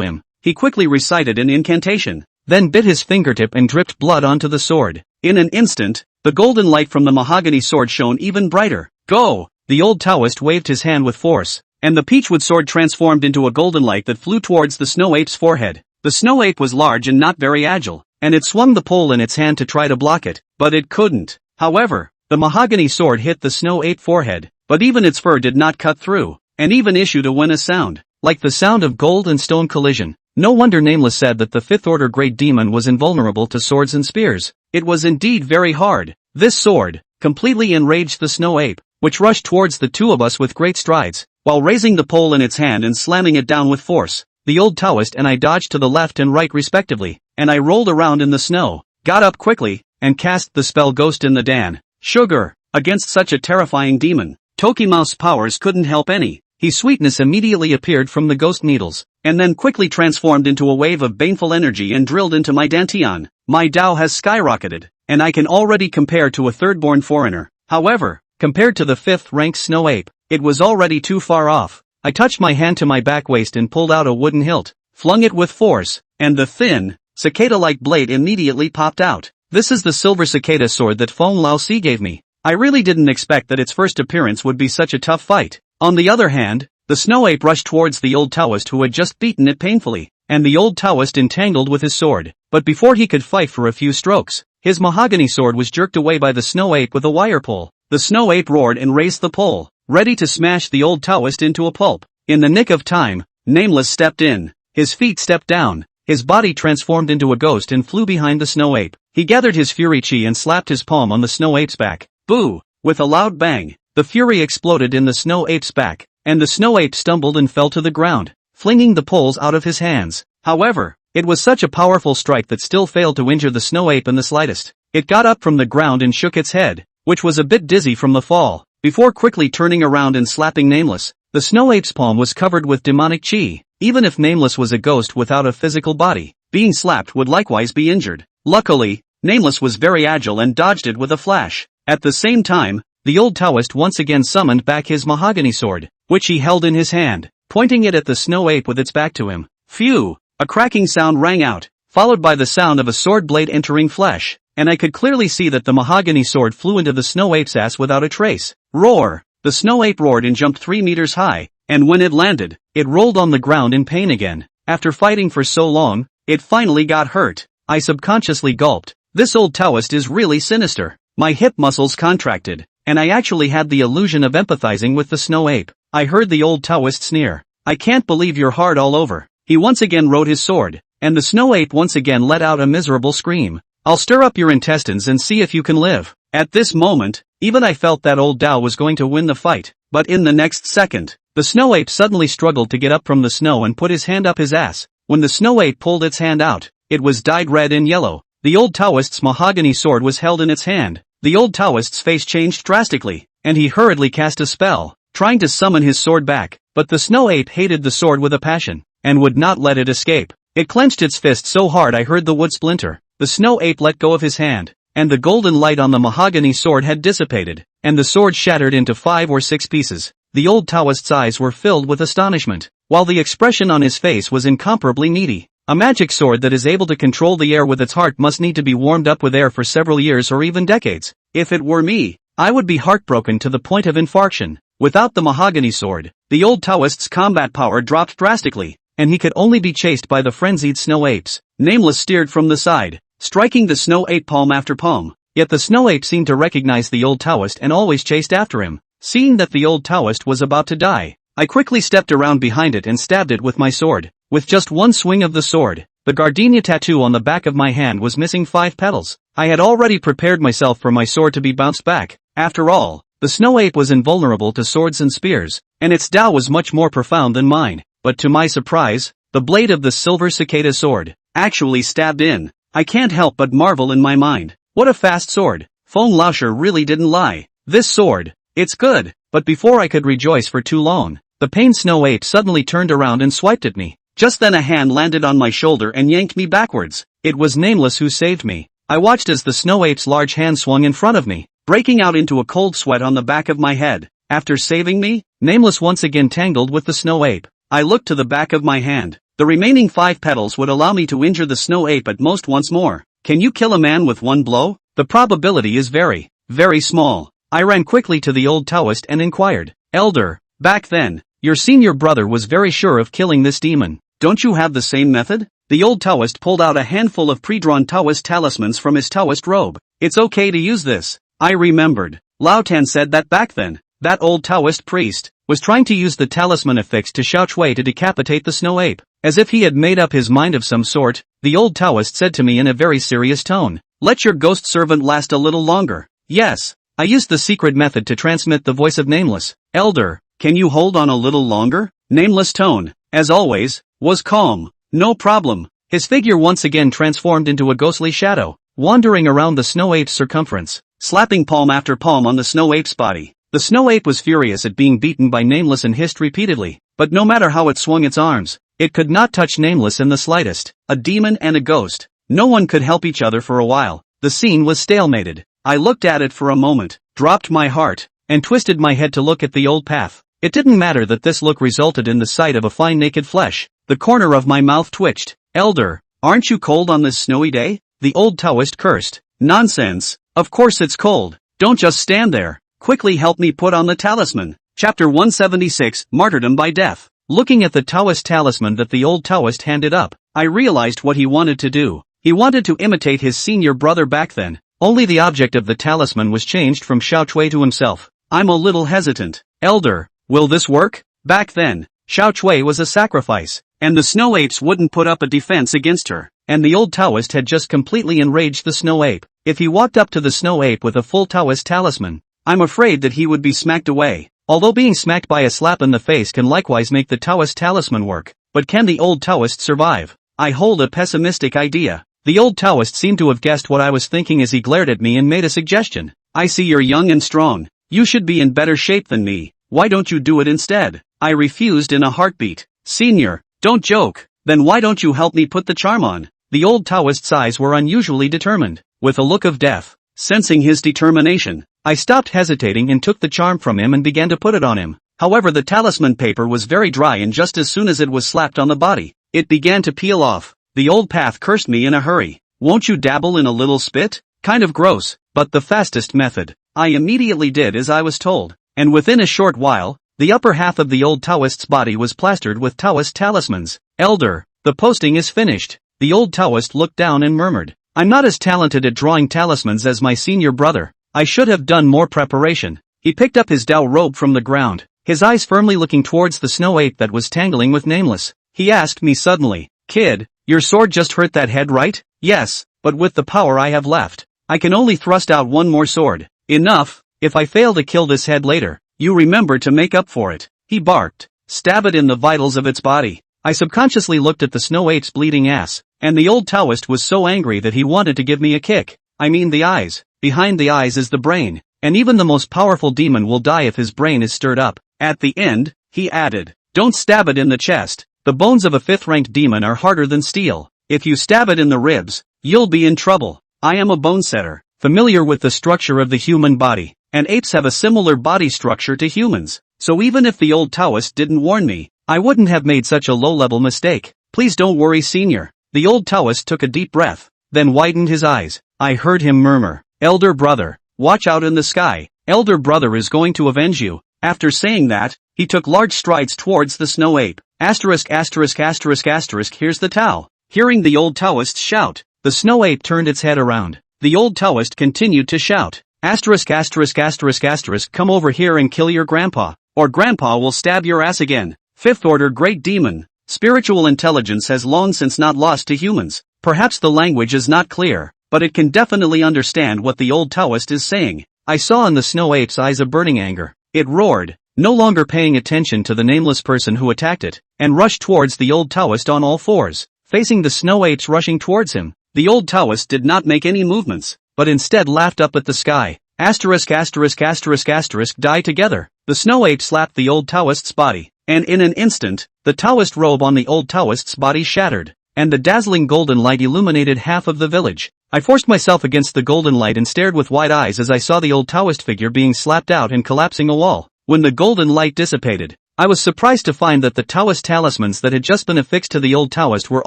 him. He quickly recited an incantation, then bit his fingertip and dripped blood onto the sword. In an instant, the golden light from the mahogany sword shone even brighter. Go! The old Taoist waved his hand with force, and the peachwood sword transformed into a golden light that flew towards the snow ape's forehead. The snow ape was large and not very agile, and it swung the pole in its hand to try to block it, but it couldn't. However, the mahogany sword hit the snow ape forehead, but even its fur did not cut through, and even issued a whinny sound, like the sound of gold and stone collision. No wonder Nameless said that the 5th Order Great Demon was invulnerable to swords and spears. It was indeed very hard. This sword completely enraged the snow ape, which rushed towards the two of us with great strides, while raising the pole in its hand and slamming it down with force. The old Taoist and I dodged to the left and right respectively, and I rolled around in the snow, got up quickly, and cast the spell Ghost in the Dan. Sugar. Against such a terrifying demon, Tokimouse's powers couldn't help any. His sweetness immediately appeared from the ghost needles, and then quickly transformed into a wave of baneful energy and drilled into my dantian. My Dao has skyrocketed, and I can already compare to a third-born foreigner. However, compared to the 5th-ranked snow ape, it was already too far off. I touched my hand to my back waist and pulled out a wooden hilt, flung it with force, and the thin, cicada-like blade immediately popped out. This is the silver cicada sword that Feng Laozi gave me. I really didn't expect that its first appearance would be such a tough fight. On the other hand, the snow ape rushed towards the old Taoist who had just beaten it painfully, and the old Taoist entangled with his sword. But before he could fight for a few strokes, his mahogany sword was jerked away by the snow ape with a wire pole. The snow ape roared and raised the pole, ready to smash the old Taoist into a pulp. In the nick of time, Nameless stepped in. His feet stepped down, his body transformed into a ghost and flew behind the snow ape. He gathered his fury chi and slapped his palm on the snow ape's back. Boo! With a loud bang, the fury exploded in the snow ape's back, and the snow ape stumbled and fell to the ground, flinging the poles out of his hands. However, it was such a powerful strike that still failed to injure the snow ape in the slightest. It got up from the ground and shook its head, which was a bit dizzy from the fall, before quickly turning around and slapping Nameless. The snow ape's palm was covered with demonic chi. Even if Nameless was a ghost without a physical body, being slapped would likewise be injured. Luckily, Nameless was very agile and dodged it with a flash. At the same time, the old Taoist once again summoned back his mahogany sword, which he held in his hand, pointing it at the snow ape with its back to him. Phew! A cracking sound rang out, followed by the sound of a sword blade entering flesh, and I could clearly see that the mahogany sword flew into the snow ape's ass without a trace. Roar! The snow ape roared and jumped 3 meters high, and when it landed, it rolled on the ground in pain again. After fighting for so long, it finally got hurt. I subconsciously gulped. This old Taoist is really sinister. My hip muscles contracted, and I actually had the illusion of empathizing with the snow ape. I heard the old Taoist sneer. I can't believe you're hard all over. He once again rode his sword, and the snow ape once again let out a miserable scream. I'll stir up your intestines and see if you can live. At this moment, even I felt that old Dao was going to win the fight, but in the next second, the snow ape suddenly struggled to get up from the snow and put his hand up his ass. When the snow ape pulled its hand out, it was dyed red and yellow. The old Taoist's mahogany sword was held in its hand. The old Taoist's face changed drastically, and he hurriedly cast a spell, trying to summon his sword back, but the snow ape hated the sword with a passion, and would not let it escape. It clenched its fist so hard I heard the wood splinter. The snow ape let go of his hand, and the golden light on the mahogany sword had dissipated, and the sword shattered into 5 or 6 pieces. The old Taoist's eyes were filled with astonishment, while the expression on his face was incomparably needy. A magic sword that is able to control the air with its heart must need to be warmed up with air for several years or even decades. If it were me, I would be heartbroken to the point of infarction. Without the mahogany sword, the old Taoist's combat power dropped drastically, and he could only be chased by the frenzied snow apes. Nameless steered from the side, striking the snow ape palm after palm. Yet the snow ape seemed to recognize the old Taoist and always chased after him. Seeing that the old Taoist was about to die, I quickly stepped around behind it and stabbed it with my sword. With just one swing of the sword, the gardenia tattoo on the back of my hand was missing 5 petals. I had already prepared myself for my sword to be bounced back. After all, the snow ape was invulnerable to swords and spears, and its Dao was much more profound than mine. But to my surprise, the blade of the silver cicada sword actually stabbed in. I can't help but marvel in my mind. What a fast sword. Feng Laoshi really didn't lie. This sword, it's good. But before I could rejoice for too long, the pained snow ape suddenly turned around and swiped at me. Just then a hand landed on my shoulder and yanked me backwards. It was Nameless who saved me. I watched as the snow ape's large hand swung in front of me, breaking out into a cold sweat on the back of my head. After saving me, Nameless once again tangled with the snow ape. I looked to the back of my hand. The remaining 5 petals would allow me to injure the snow ape at most once more. Can you kill a man with one blow? The probability is very, very small. I ran quickly to the old Taoist and inquired, Elder, back then, your senior brother was very sure of killing this demon. Don't you have the same method? The old Taoist pulled out a handful of pre-drawn Taoist talismans from his Taoist robe. It's okay to use this. I remembered. Lao Tan said that back then, that old Taoist priest was trying to use the talisman affixed to Xiao Chui to decapitate the snow ape. As if he had made up his mind of some sort, the old Taoist said to me in a very serious tone, let your ghost servant last a little longer. Yes, I used the secret method to transmit the voice of Nameless. Elder, can you hold on a little longer? Nameless tone, as always, was calm. No problem. His figure once again transformed into a ghostly shadow, wandering around the snow ape's circumference. slapping palm after palm on the snow ape's body. The snow ape was furious at being beaten by Nameless and hissed repeatedly, but no matter how it swung its arms, it could not touch Nameless in the slightest. A demon and a ghost. No one could help each other for a while. The scene was stalemated. I looked at it for a moment, dropped my heart, and twisted my head to look at the old path. It didn't matter that this look resulted in the sight of a fine naked flesh. The corner of my mouth twitched. Elder, aren't you cold on this snowy day? The old Taoist cursed. Nonsense. Of course it's cold. Don't just stand there. Quickly help me put on the talisman. Chapter 176, Martyrdom by Death. Looking at the Taoist talisman that the old Taoist handed up, I realized what he wanted to do. He wanted to imitate his senior brother back then. Only the object of the talisman was changed from Xiao Chui to himself. I'm a little hesitant. Elder, will this work? Back then, Xiao Chui was a sacrifice, and the snow apes wouldn't put up a defense against her, and the old Taoist had just completely enraged the snow ape. If he walked up to the snow ape with a full Taoist talisman, I'm afraid that he would be smacked away. Although being smacked by a slap in the face can likewise make the Taoist talisman work, but can the old Taoist survive? I hold a pessimistic idea. The old Taoist seemed to have guessed what I was thinking as he glared at me and made a suggestion. I see you're young and strong. You should be in better shape than me. Why don't you do it instead? I refused in a heartbeat. Senior, don't joke. Then why don't you help me put the charm on? The old Taoist's eyes were unusually determined, with a look of death. Sensing his determination, I stopped hesitating and took the charm from him and began to put it on him. However, the talisman paper was very dry, and just as soon as it was slapped on the body, it began to peel off. The old path cursed me in a hurry. Won't you dabble in a little spit? Kind of gross, but the fastest method. I immediately did as I was told, and within a short while, the upper half of the old Taoist's body was plastered with Taoist talismans. Elder, the posting is finished. The old Taoist looked down and murmured, I'm not as talented at drawing talismans as my senior brother. I should have done more preparation. He picked up his Dao robe from the ground, his eyes firmly looking towards the snow ape that was tangling with Nameless. He asked me suddenly, Kid, your sword just hurt that head, right? Yes, but with the power I have left, I can only thrust out one more sword. Enough. If I fail to kill this head later, you remember to make up for it. He barked. Stab it in the vitals of its body. I subconsciously looked at the snow ape's bleeding ass, and the old Taoist was so angry that he wanted to give me a kick. I mean the eyes. Behind the eyes is the brain, and even the most powerful demon will die if his brain is stirred up. At the end, he added, don't stab it in the chest. The bones of a 5th-ranked demon are harder than steel. If you stab it in the ribs, you'll be in trouble. I am a bone setter, familiar with the structure of the human body, and apes have a similar body structure to humans. So even if the old Taoist didn't warn me, I wouldn't have made such a low-level mistake. Please don't worry, senior. The old Taoist took a deep breath, then widened his eyes. I heard him murmur, Elder brother, watch out in the sky. Elder brother is going to avenge you. After saying that, he took large strides towards the snow ape. Asterisk asterisk asterisk asterisk, here's the Tao. Hearing the old Taoist shout, the snow ape turned its head around. The old Taoist continued to shout, asterisk asterisk asterisk asterisk, come over here and kill your grandpa, or grandpa will stab your ass again. 5th order great demon. Spiritual intelligence has long since not lost to humans. Perhaps the language is not clear, but it can definitely understand what the old Taoist is saying. I saw in the snow ape's eyes a burning anger. It roared, no longer paying attention to the nameless person who attacked it, and rushed towards the old Taoist on all fours, facing the snow apes rushing towards him. The old Taoist did not make any movements, but instead laughed up at the sky. Asterisk asterisk asterisk asterisk, die together. The snow ape slapped the old Taoist's body, and in an instant, the Taoist robe on the old Taoist's body shattered, and the dazzling golden light illuminated half of the village. I forced myself against the golden light and stared with wide eyes as I saw the old Taoist figure being slapped out and collapsing a wall. When the golden light dissipated, I was surprised to find that the Taoist talismans that had just been affixed to the old Taoist were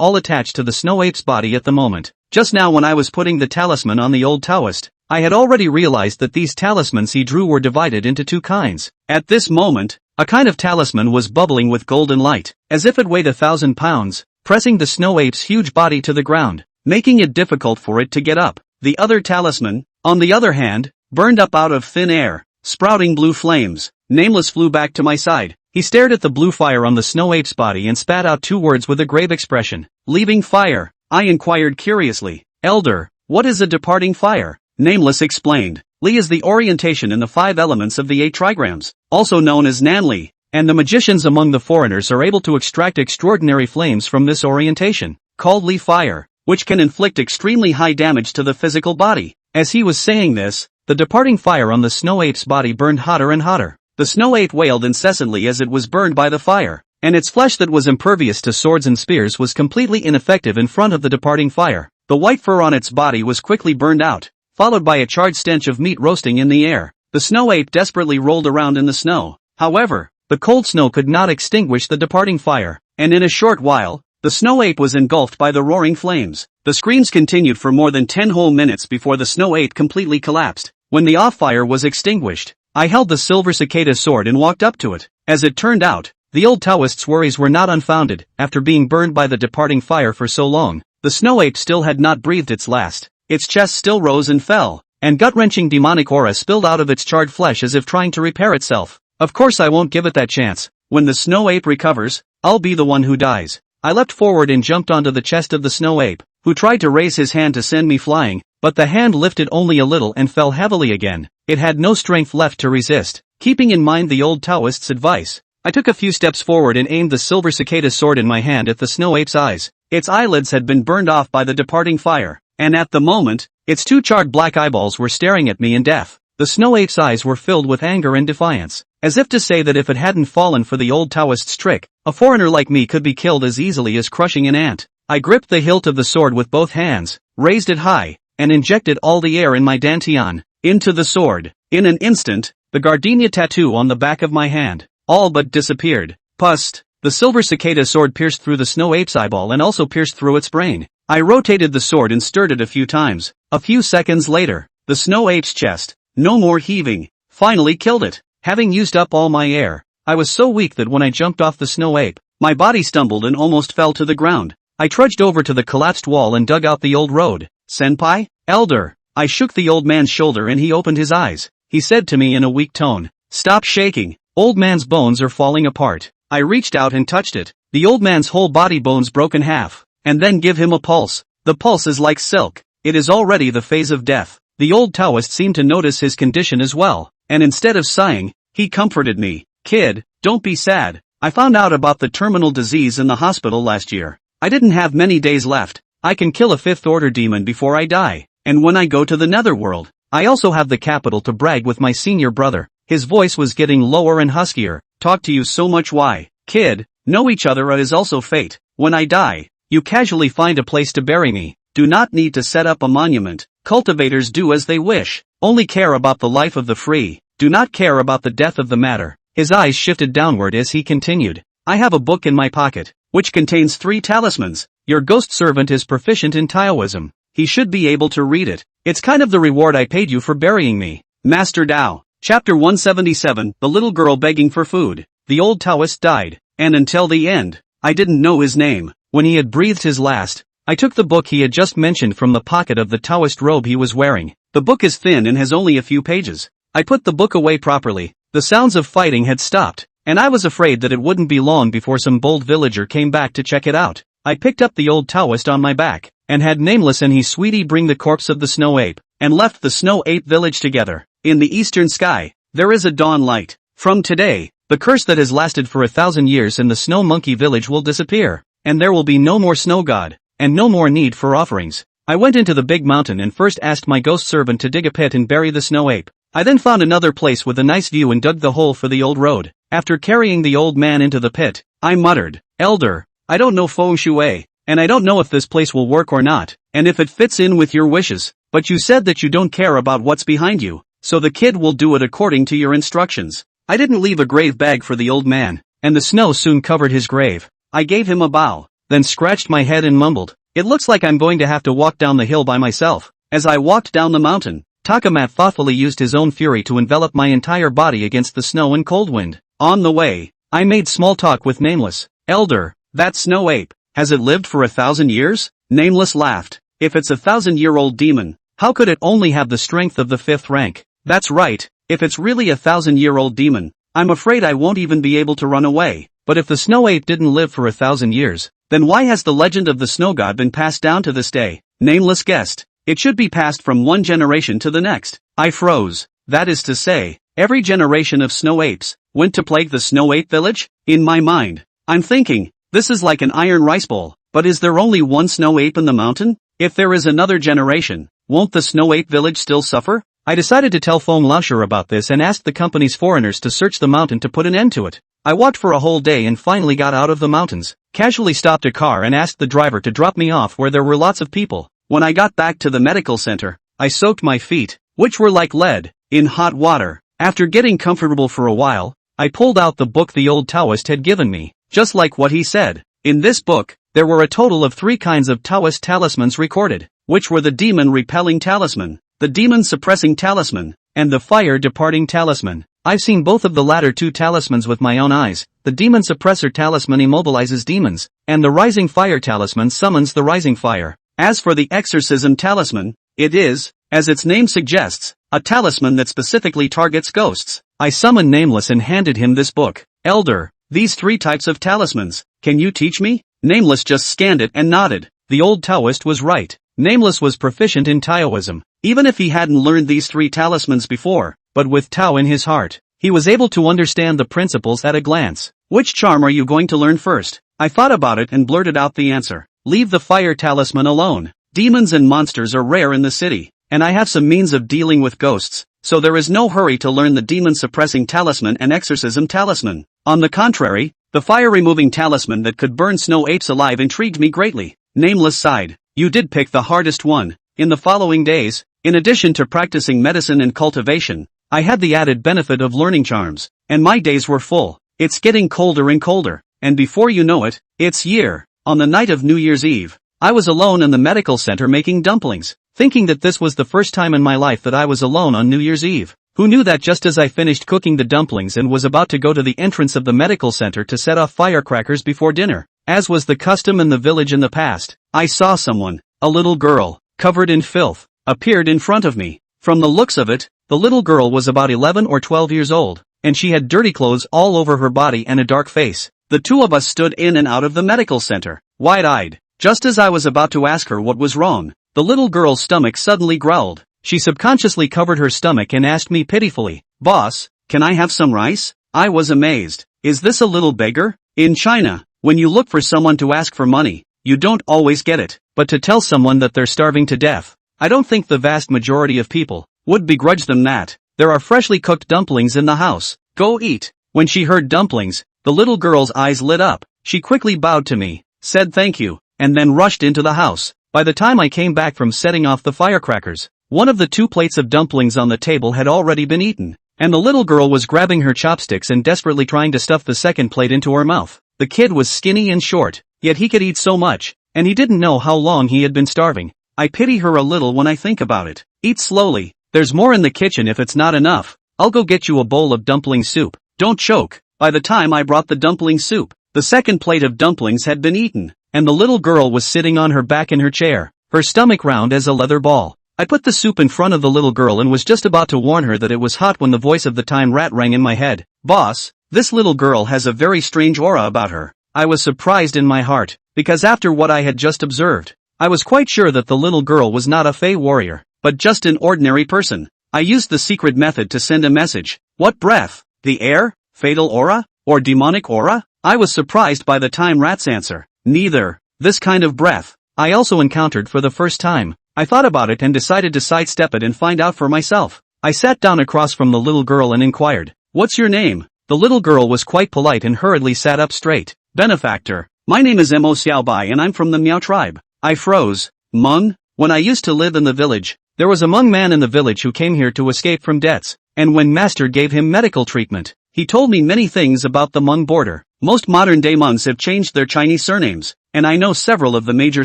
all attached to the snow ape's body at the moment. Just now, when I was putting the talisman on the old Taoist, I had already realized that these talismans he drew were divided into two kinds. At this moment, a kind of talisman was bubbling with golden light, as if it weighed 1,000 pounds, pressing the snow ape's huge body to the ground, making it difficult for it to get up. The other talisman, on the other hand, burned up out of thin air, sprouting blue flames. Nameless flew back to my side. He stared at the blue fire on the snow ape's body and spat out 2 words with a grave expression. Leaving fire? I inquired curiously. Elder, what is a departing fire? Nameless explained. Li is the orientation in the 5 elements of the 8 trigrams, also known as Nanli, and the magicians among the foreigners are able to extract extraordinary flames from this orientation, called Li fire, which can inflict extremely high damage to the physical body. As he was saying this, the departing fire on the snow ape's body burned hotter and hotter. The snow ape wailed incessantly as it was burned by the fire, and its flesh that was impervious to swords and spears was completely ineffective in front of the departing fire. The white fur on its body was quickly burned out, followed by a charred stench of meat roasting in the air. The snow ape desperately rolled around in the snow. However, the cold snow could not extinguish the departing fire, and in a short while, the snow ape was engulfed by the roaring flames. The screams continued for more than 10 whole minutes before the snow ape completely collapsed. When the off-fire was extinguished, I held the silver cicada sword and walked up to it. As it turned out, the old Taoist's worries were not unfounded. After being burned by the departing fire for so long, the snow ape still had not breathed its last. Its chest still rose and fell, and gut-wrenching demonic aura spilled out of its charred flesh as if trying to repair itself. Of course I won't give it that chance. When the snow ape recovers, I'll be the one who dies. I leapt forward and jumped onto the chest of the snow ape, who tried to raise his hand to send me flying, but the hand lifted only a little and fell heavily again. It had no strength left to resist. Keeping in mind the old Taoist's advice, I took a few steps forward and aimed the silver cicada sword in my hand at the snow ape's eyes. Its eyelids had been burned off by the departing fire, and at the moment, its two charred black eyeballs were staring at me in death. The snow ape's eyes were filled with anger and defiance, as if to say that if it hadn't fallen for the old Taoist's trick, a foreigner like me could be killed as easily as crushing an ant. I gripped the hilt of the sword with both hands, raised it high, and injected all the air in my dantian into the sword. In an instant, the gardenia tattoo on the back of my hand all but disappeared. Pust! The silver cicada sword pierced through the snow ape's eyeball and also pierced through its brain. I rotated the sword and stirred it a few times. A few seconds later, the snow ape's chest, no more heaving, finally killed it. Having used up all my air, I was so weak that when I jumped off the snow ape, my body stumbled and almost fell to the ground. I trudged over to the collapsed wall and dug out the old road. Senpai? Elder. I shook the old man's shoulder and he opened his eyes. He said to me in a weak tone, "Stop shaking. Old man's bones are falling apart." I reached out and touched it. The old man's whole body bones broke in half. And then give him a pulse. The pulse is like silk. It is already the phase of death. The old Taoist seemed to notice his condition as well, and instead of sighing, he comforted me. "Kid, don't be sad. I found out about the terminal disease in the hospital last year. I didn't have many days left. I can kill a fifth-order demon before I die. And when I go to the netherworld, I also have the capital to brag with my senior brother." His voice was getting lower and huskier. "Talk to you so much why? Kid, know each other is also fate. When I die, you casually find a place to bury me. Do not need to set up a monument. Cultivators do as they wish. Only care about the life of the free. Do not care about the death of the matter." His eyes shifted downward as he continued. "I have a book in my pocket, which contains 3 talismans. Your ghost servant is proficient in Taoism. He should be able to read it. It's kind of the reward I paid you for burying me." Master Dao. Chapter 177, The Little Girl Begging for Food. The old Taoist died, and until the end, I didn't know his name. When he had breathed his last, I took the book he had just mentioned from the pocket of the Taoist robe he was wearing. The book is thin and has only a few pages. I put the book away properly. The sounds of fighting had stopped, and I was afraid that it wouldn't be long before some bold villager came back to check it out. I picked up the old Taoist on my back, and had Nameless and his sweetie bring the corpse of the snow ape, and left the snow ape village together. In the eastern sky, there is a dawn light. From today, the curse that has lasted for 1,000 years in the snow monkey village will disappear, and there will be no more snow god, and no more need for offerings. I went into the big mountain and first asked my ghost servant to dig a pit and bury the snow ape. I then found another place with a nice view and dug the hole for the old road. After carrying the old man into the pit, I muttered, "Elder, I don't know feng shui, and I don't know if this place will work or not, and if it fits in with your wishes, but you said that you don't care about what's behind you, so the kid will do it according to your instructions." I didn't leave a grave bag for the old man, and the snow soon covered his grave. I gave him a bow, then scratched my head and mumbled, "It looks like I'm going to have to walk down the hill by myself." As I walked down the mountain, Takamat thoughtfully used his own fury to envelop my entire body against the snow and cold wind. On the way, I made small talk with Nameless. "Elder, that snow ape, has it lived for 1,000 years? Nameless laughed. "If it's 1,000-year-old demon, how could it only have the strength of the 5th rank? That's right, if it's really 1,000-year-old demon, I'm afraid I won't even be able to run away. But if the snow ape didn't live for 1,000 years, then why has the legend of the snow god been passed down to this day?" Nameless guessed. "It should be passed from one generation to the next." I froze. That is to say, every generation of snow apes went to plague the snow ape village? In my mind, I'm thinking, this is like an iron rice bowl, but is there only one snow ape in the mountain? If there is another generation, won't the snow ape village still suffer? I decided to tell Feng Laosher about this and asked the company's foreigners to search the mountain to put an end to it. I walked for a whole day and finally got out of the mountains, casually stopped a car and asked the driver to drop me off where there were lots of people. When I got back to the medical center, I soaked my feet, which were like lead, in hot water. After getting comfortable for a while, I pulled out the book the old Taoist had given me, just like what he said. In this book, there were a total of 3 kinds of Taoist talismans recorded, which were the demon-repelling talisman, the demon-suppressing talisman, and the fire-departing talisman. I've seen both of the latter 2 talismans with my own eyes. The demon-suppressor talisman immobilizes demons, and the rising fire talisman summons the rising fire. As for the exorcism talisman, it is, as its name suggests, a talisman that specifically targets ghosts. I summoned Nameless and handed him this book. Elder, these 3 types of talismans, can you teach me? Nameless just scanned it and nodded. The old Taoist was right. Nameless was proficient in Taoism, even if he hadn't learned these 3 talismans before, but with Tao in his heart, he was able to understand the principles at a glance. Which charm are you going to learn first? I thought about it and blurted out the answer. Leave the fire talisman alone. Demons and monsters are rare in the city, and I have some means of dealing with ghosts, so there is no hurry to learn the demon-suppressing talisman and exorcism talisman. On the contrary, the fire-removing talisman that could burn snow apes alive intrigued me greatly. Nameless sighed. You did pick the hardest one. In the following days, in addition to practicing medicine and cultivation, I had the added benefit of learning charms, and my days were full. It's getting colder and colder, and before you know it, it's year. On the night of New Year's Eve, I was alone in the medical center making dumplings, thinking that this was the first time in my life that I was alone on New Year's Eve. Who knew that just as I finished cooking the dumplings and was about to go to the entrance of the medical center to set off firecrackers before dinner, as was the custom in the village in the past, I saw someone, a little girl, covered in filth, appeared in front of me. From the looks of it, the little girl was about 11 or 12 years old, and she had dirty clothes all over her body and a dark face. The 2 of us stood in and out of the medical center, wide-eyed. Just as I was about to ask her what was wrong, the little girl's stomach suddenly growled. She subconsciously covered her stomach and asked me pitifully, "Boss, can I have some rice?" I was amazed. Is this a little beggar? In China, when you look for someone to ask for money, you don't always get it, but to tell someone that they're starving to death, I don't think the vast majority of people would begrudge them that. There are freshly cooked dumplings in the house. Go eat. When she heard dumplings, the little girl's eyes lit up. She quickly bowed to me, said thank you, and then rushed into the house. By the time I came back from setting off the firecrackers, one of the 2 plates of dumplings on the table had already been eaten, and the little girl was grabbing her chopsticks and desperately trying to stuff the second plate into her mouth. The kid was skinny and short, yet he could eat so much, and he didn't know how long he had been starving. I pity her a little when I think about it. Eat slowly. There's more in the kitchen if it's not enough. I'll go get you a bowl of dumpling soup. Don't choke. By the time I brought the dumpling soup, the second plate of dumplings had been eaten, and the little girl was sitting on her back in her chair, her stomach round as a leather ball. I put the soup in front of the little girl and was just about to warn her that it was hot when the voice of the time rat rang in my head. Boss, this little girl has a very strange aura about her. I was surprised in my heart, because after what I had just observed, I was quite sure that the little girl was not a Fey warrior, but just an ordinary person. I used the secret method to send a message. What breath? The air? Fatal aura? Or demonic aura? I was surprised by the time rat's answer. Neither. This kind of breath, I also encountered for the first time. I thought about it and decided to sidestep it and find out for myself. I sat down across from the little girl and inquired, "What's your name?" The little girl was quite polite and hurriedly sat up straight. "Benefactor. My name is Mo Xiaobai and I'm from the Miao tribe." I froze. Hmong? When I used to live in the village, there was a Hmong man in the village who came here to escape from debts, and when master gave him medical treatment, he told me many things about the Hmong border. Most modern-day Hmongs have changed their Chinese surnames, and I know several of the major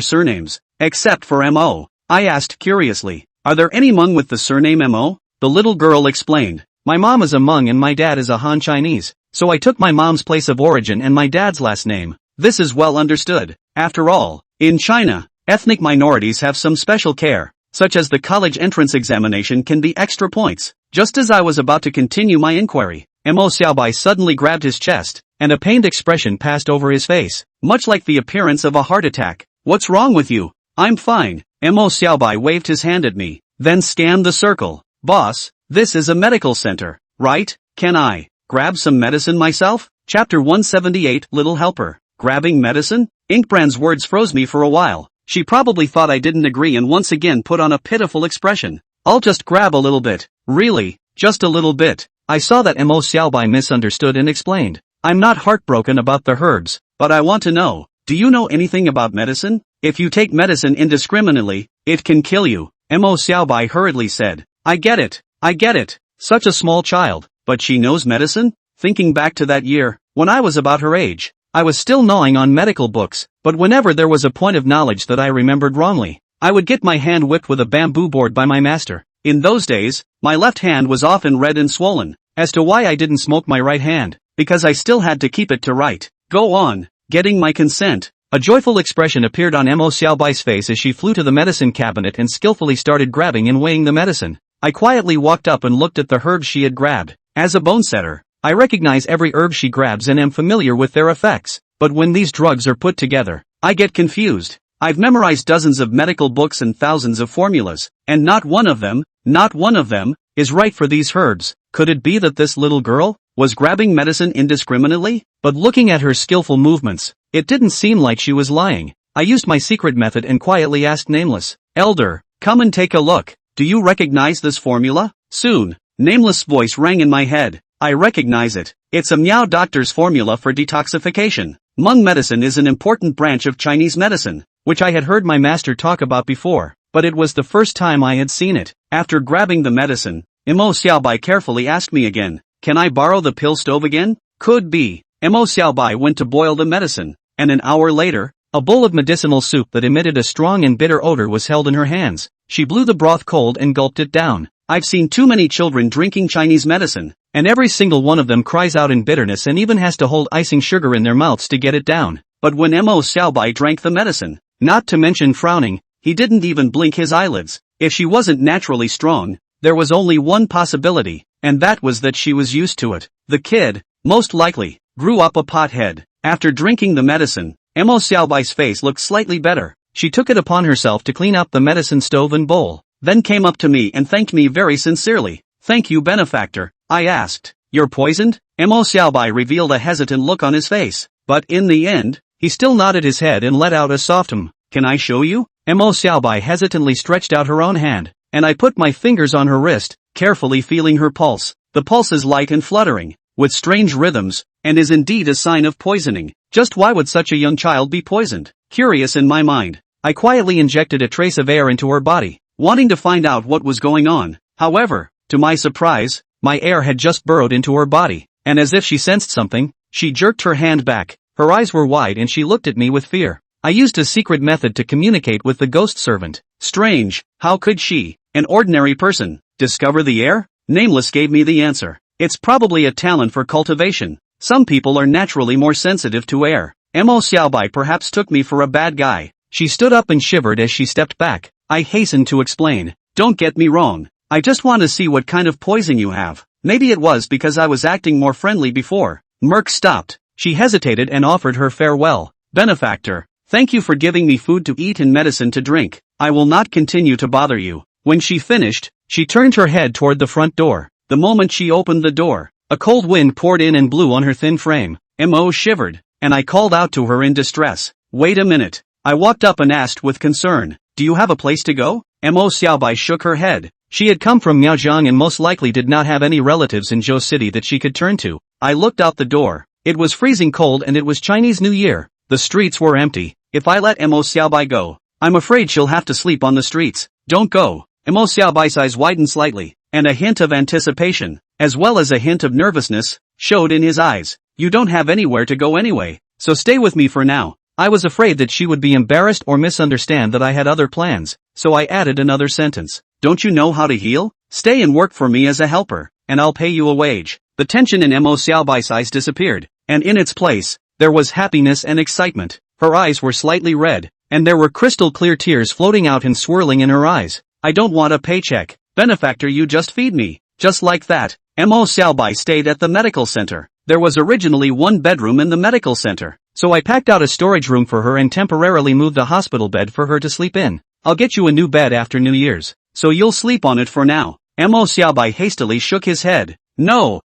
surnames, except for Mo. I asked curiously, "Are there any Hmong with the surname Mo?" The little girl explained, "My mom is a Hmong and my dad is a Han Chinese, so I took my mom's place of origin and my dad's last name." This is well understood. After all, in China, ethnic minorities have some special care, such as the college entrance examination can be extra points. Just as I was about to continue my inquiry, Mo Xiaobai suddenly grabbed his chest, and a pained expression passed over his face, much like the appearance of a heart attack. "What's wrong with you?" "I'm fine." Mo Xiaobai waved his hand at me, then scanned the circle. "Boss, this is a medical center, right? Can I grab some medicine myself?" Chapter 178, Little Helper. Grabbing medicine? Inkbrand's words froze me for a while. She probably thought I didn't agree and once again put on a pitiful expression. "I'll just grab a little bit. Really? Just a little bit. I saw that Mo Xiaobai misunderstood and explained. I'm not heartbroken about the herbs, but I want to know, do you know anything about medicine? If you take medicine indiscriminately, it can kill you, Mo Xiaobai hurriedly said. I get it. I get it. Such a small child, but she knows medicine? Thinking back to that year, when I was about her age, I was still gnawing on medical books, but whenever there was a point of knowledge that I remembered wrongly, I would get my hand whipped with a bamboo board by my master. In those days, my left hand was often red and swollen. As to why I didn't smoke my right hand, because I still had to keep it to right. Go on, getting my consent. A joyful expression appeared on Mo Xiaobai's face as she flew to the medicine cabinet and skillfully started grabbing and weighing the medicine. I quietly walked up and looked at the herbs she had grabbed. As a bone setter, I recognize every herb she grabs and am familiar with their effects, but when these drugs are put together, I get confused. I've memorized dozens of medical books and thousands of formulas, and not one of them, is right for these herbs. Could it be that this little girl was grabbing medicine indiscriminately? But looking at her skillful movements, it didn't seem like she was lying. I used my secret method and quietly asked Nameless, Elder, come and take a look. Do you recognize this formula? Soon, Nameless' voice rang in my head. I recognize it. It's a Miao doctor's formula for detoxification. Hmong medicine is an important branch of Chinese medicine, which I had heard my master talk about before, but it was the first time I had seen it. After grabbing the medicine, Mo Xiaobai carefully asked me again, can I borrow the pill stove again? Could be. Mo Xiaobai went to boil the medicine, and an hour later, a bowl of medicinal soup that emitted a strong and bitter odor was held in her hands. She blew the broth cold and gulped it down. I've seen too many children drinking Chinese medicine, and every single one of them cries out in bitterness and even has to hold icing sugar in their mouths to get it down. But when Mo Xiaobai drank the medicine, not to mention frowning, he didn't even blink his eyelids. If she wasn't naturally strong, there was only one possibility, and that was that she was used to it. The kid, most likely, grew up a pothead. After drinking the medicine, Mo Xiaobai's face looked slightly better. She took it upon herself to clean up the medicine stove and bowl, then came up to me and thanked me very sincerely. Thank you, benefactor, I asked. You're poisoned? Mo Xiaobai revealed a hesitant look on his face, but in the end, he still nodded his head and let out a soft Can I show you? Mo Xiaobai hesitantly stretched out her own hand, and I put my fingers on her wrist, carefully feeling her pulse. The pulse is light and fluttering, with strange rhythms, and is indeed a sign of poisoning. Just why would such a young child be poisoned? Curious in my mind, I quietly injected a trace of air into her body, wanting to find out what was going on. However, to my surprise, my air had just burrowed into her body, and as if she sensed something, she jerked her hand back. Her eyes were wide and she looked at me with fear. I used a secret method to communicate with the ghost servant. Strange, how could she, an ordinary person, discover the air? Nameless gave me the answer. It's probably a talent for cultivation. Some people are naturally more sensitive to air. Mo Xiaobai perhaps took me for a bad guy. She stood up and shivered as she stepped back. I hastened to explain. Don't get me wrong. I just want to see what kind of poison you have. Maybe it was because I was acting more friendly before. Merc stopped. She hesitated and offered her farewell. Benefactor, thank you for giving me food to eat and medicine to drink. I will not continue to bother you. When she finished, she turned her head toward the front door. The moment she opened the door, a cold wind poured in and blew on her thin frame. Mo shivered, and I called out to her in distress. Wait a minute. I walked up and asked with concern, do you have a place to go? Mo Xiaobai shook her head. She had come from Miaozhong and most likely did not have any relatives in Zhou City that she could turn to. I looked out the door. It was freezing cold and it was Chinese New Year. The streets were empty. If I let Mo Xiaobai go, I'm afraid she'll have to sleep on the streets. Don't go. Mo Xiaobai's eyes widened slightly, and a hint of anticipation, as well as a hint of nervousness, showed in his eyes. You don't have anywhere to go anyway, so stay with me for now. I was afraid that she would be embarrassed or misunderstand that I had other plans, so I added another sentence. Don't you know how to heal? Stay and work for me as a helper, and I'll pay you a wage. The tension in Mo Xiaobai's eyes disappeared, and in its place, there was happiness and excitement. Her eyes were slightly red, and there were crystal clear tears floating out and swirling in her eyes. I don't want a paycheck. Benefactor, you just feed me. Just like that, Mo Xiaobai stayed at the medical center. There was originally one bedroom in the medical center, so I packed out a storage room for her and temporarily moved the hospital bed for her to sleep in. I'll get you a new bed after New Year's, so you'll sleep on it for now. Mo Xiaobai hastily shook his head. No,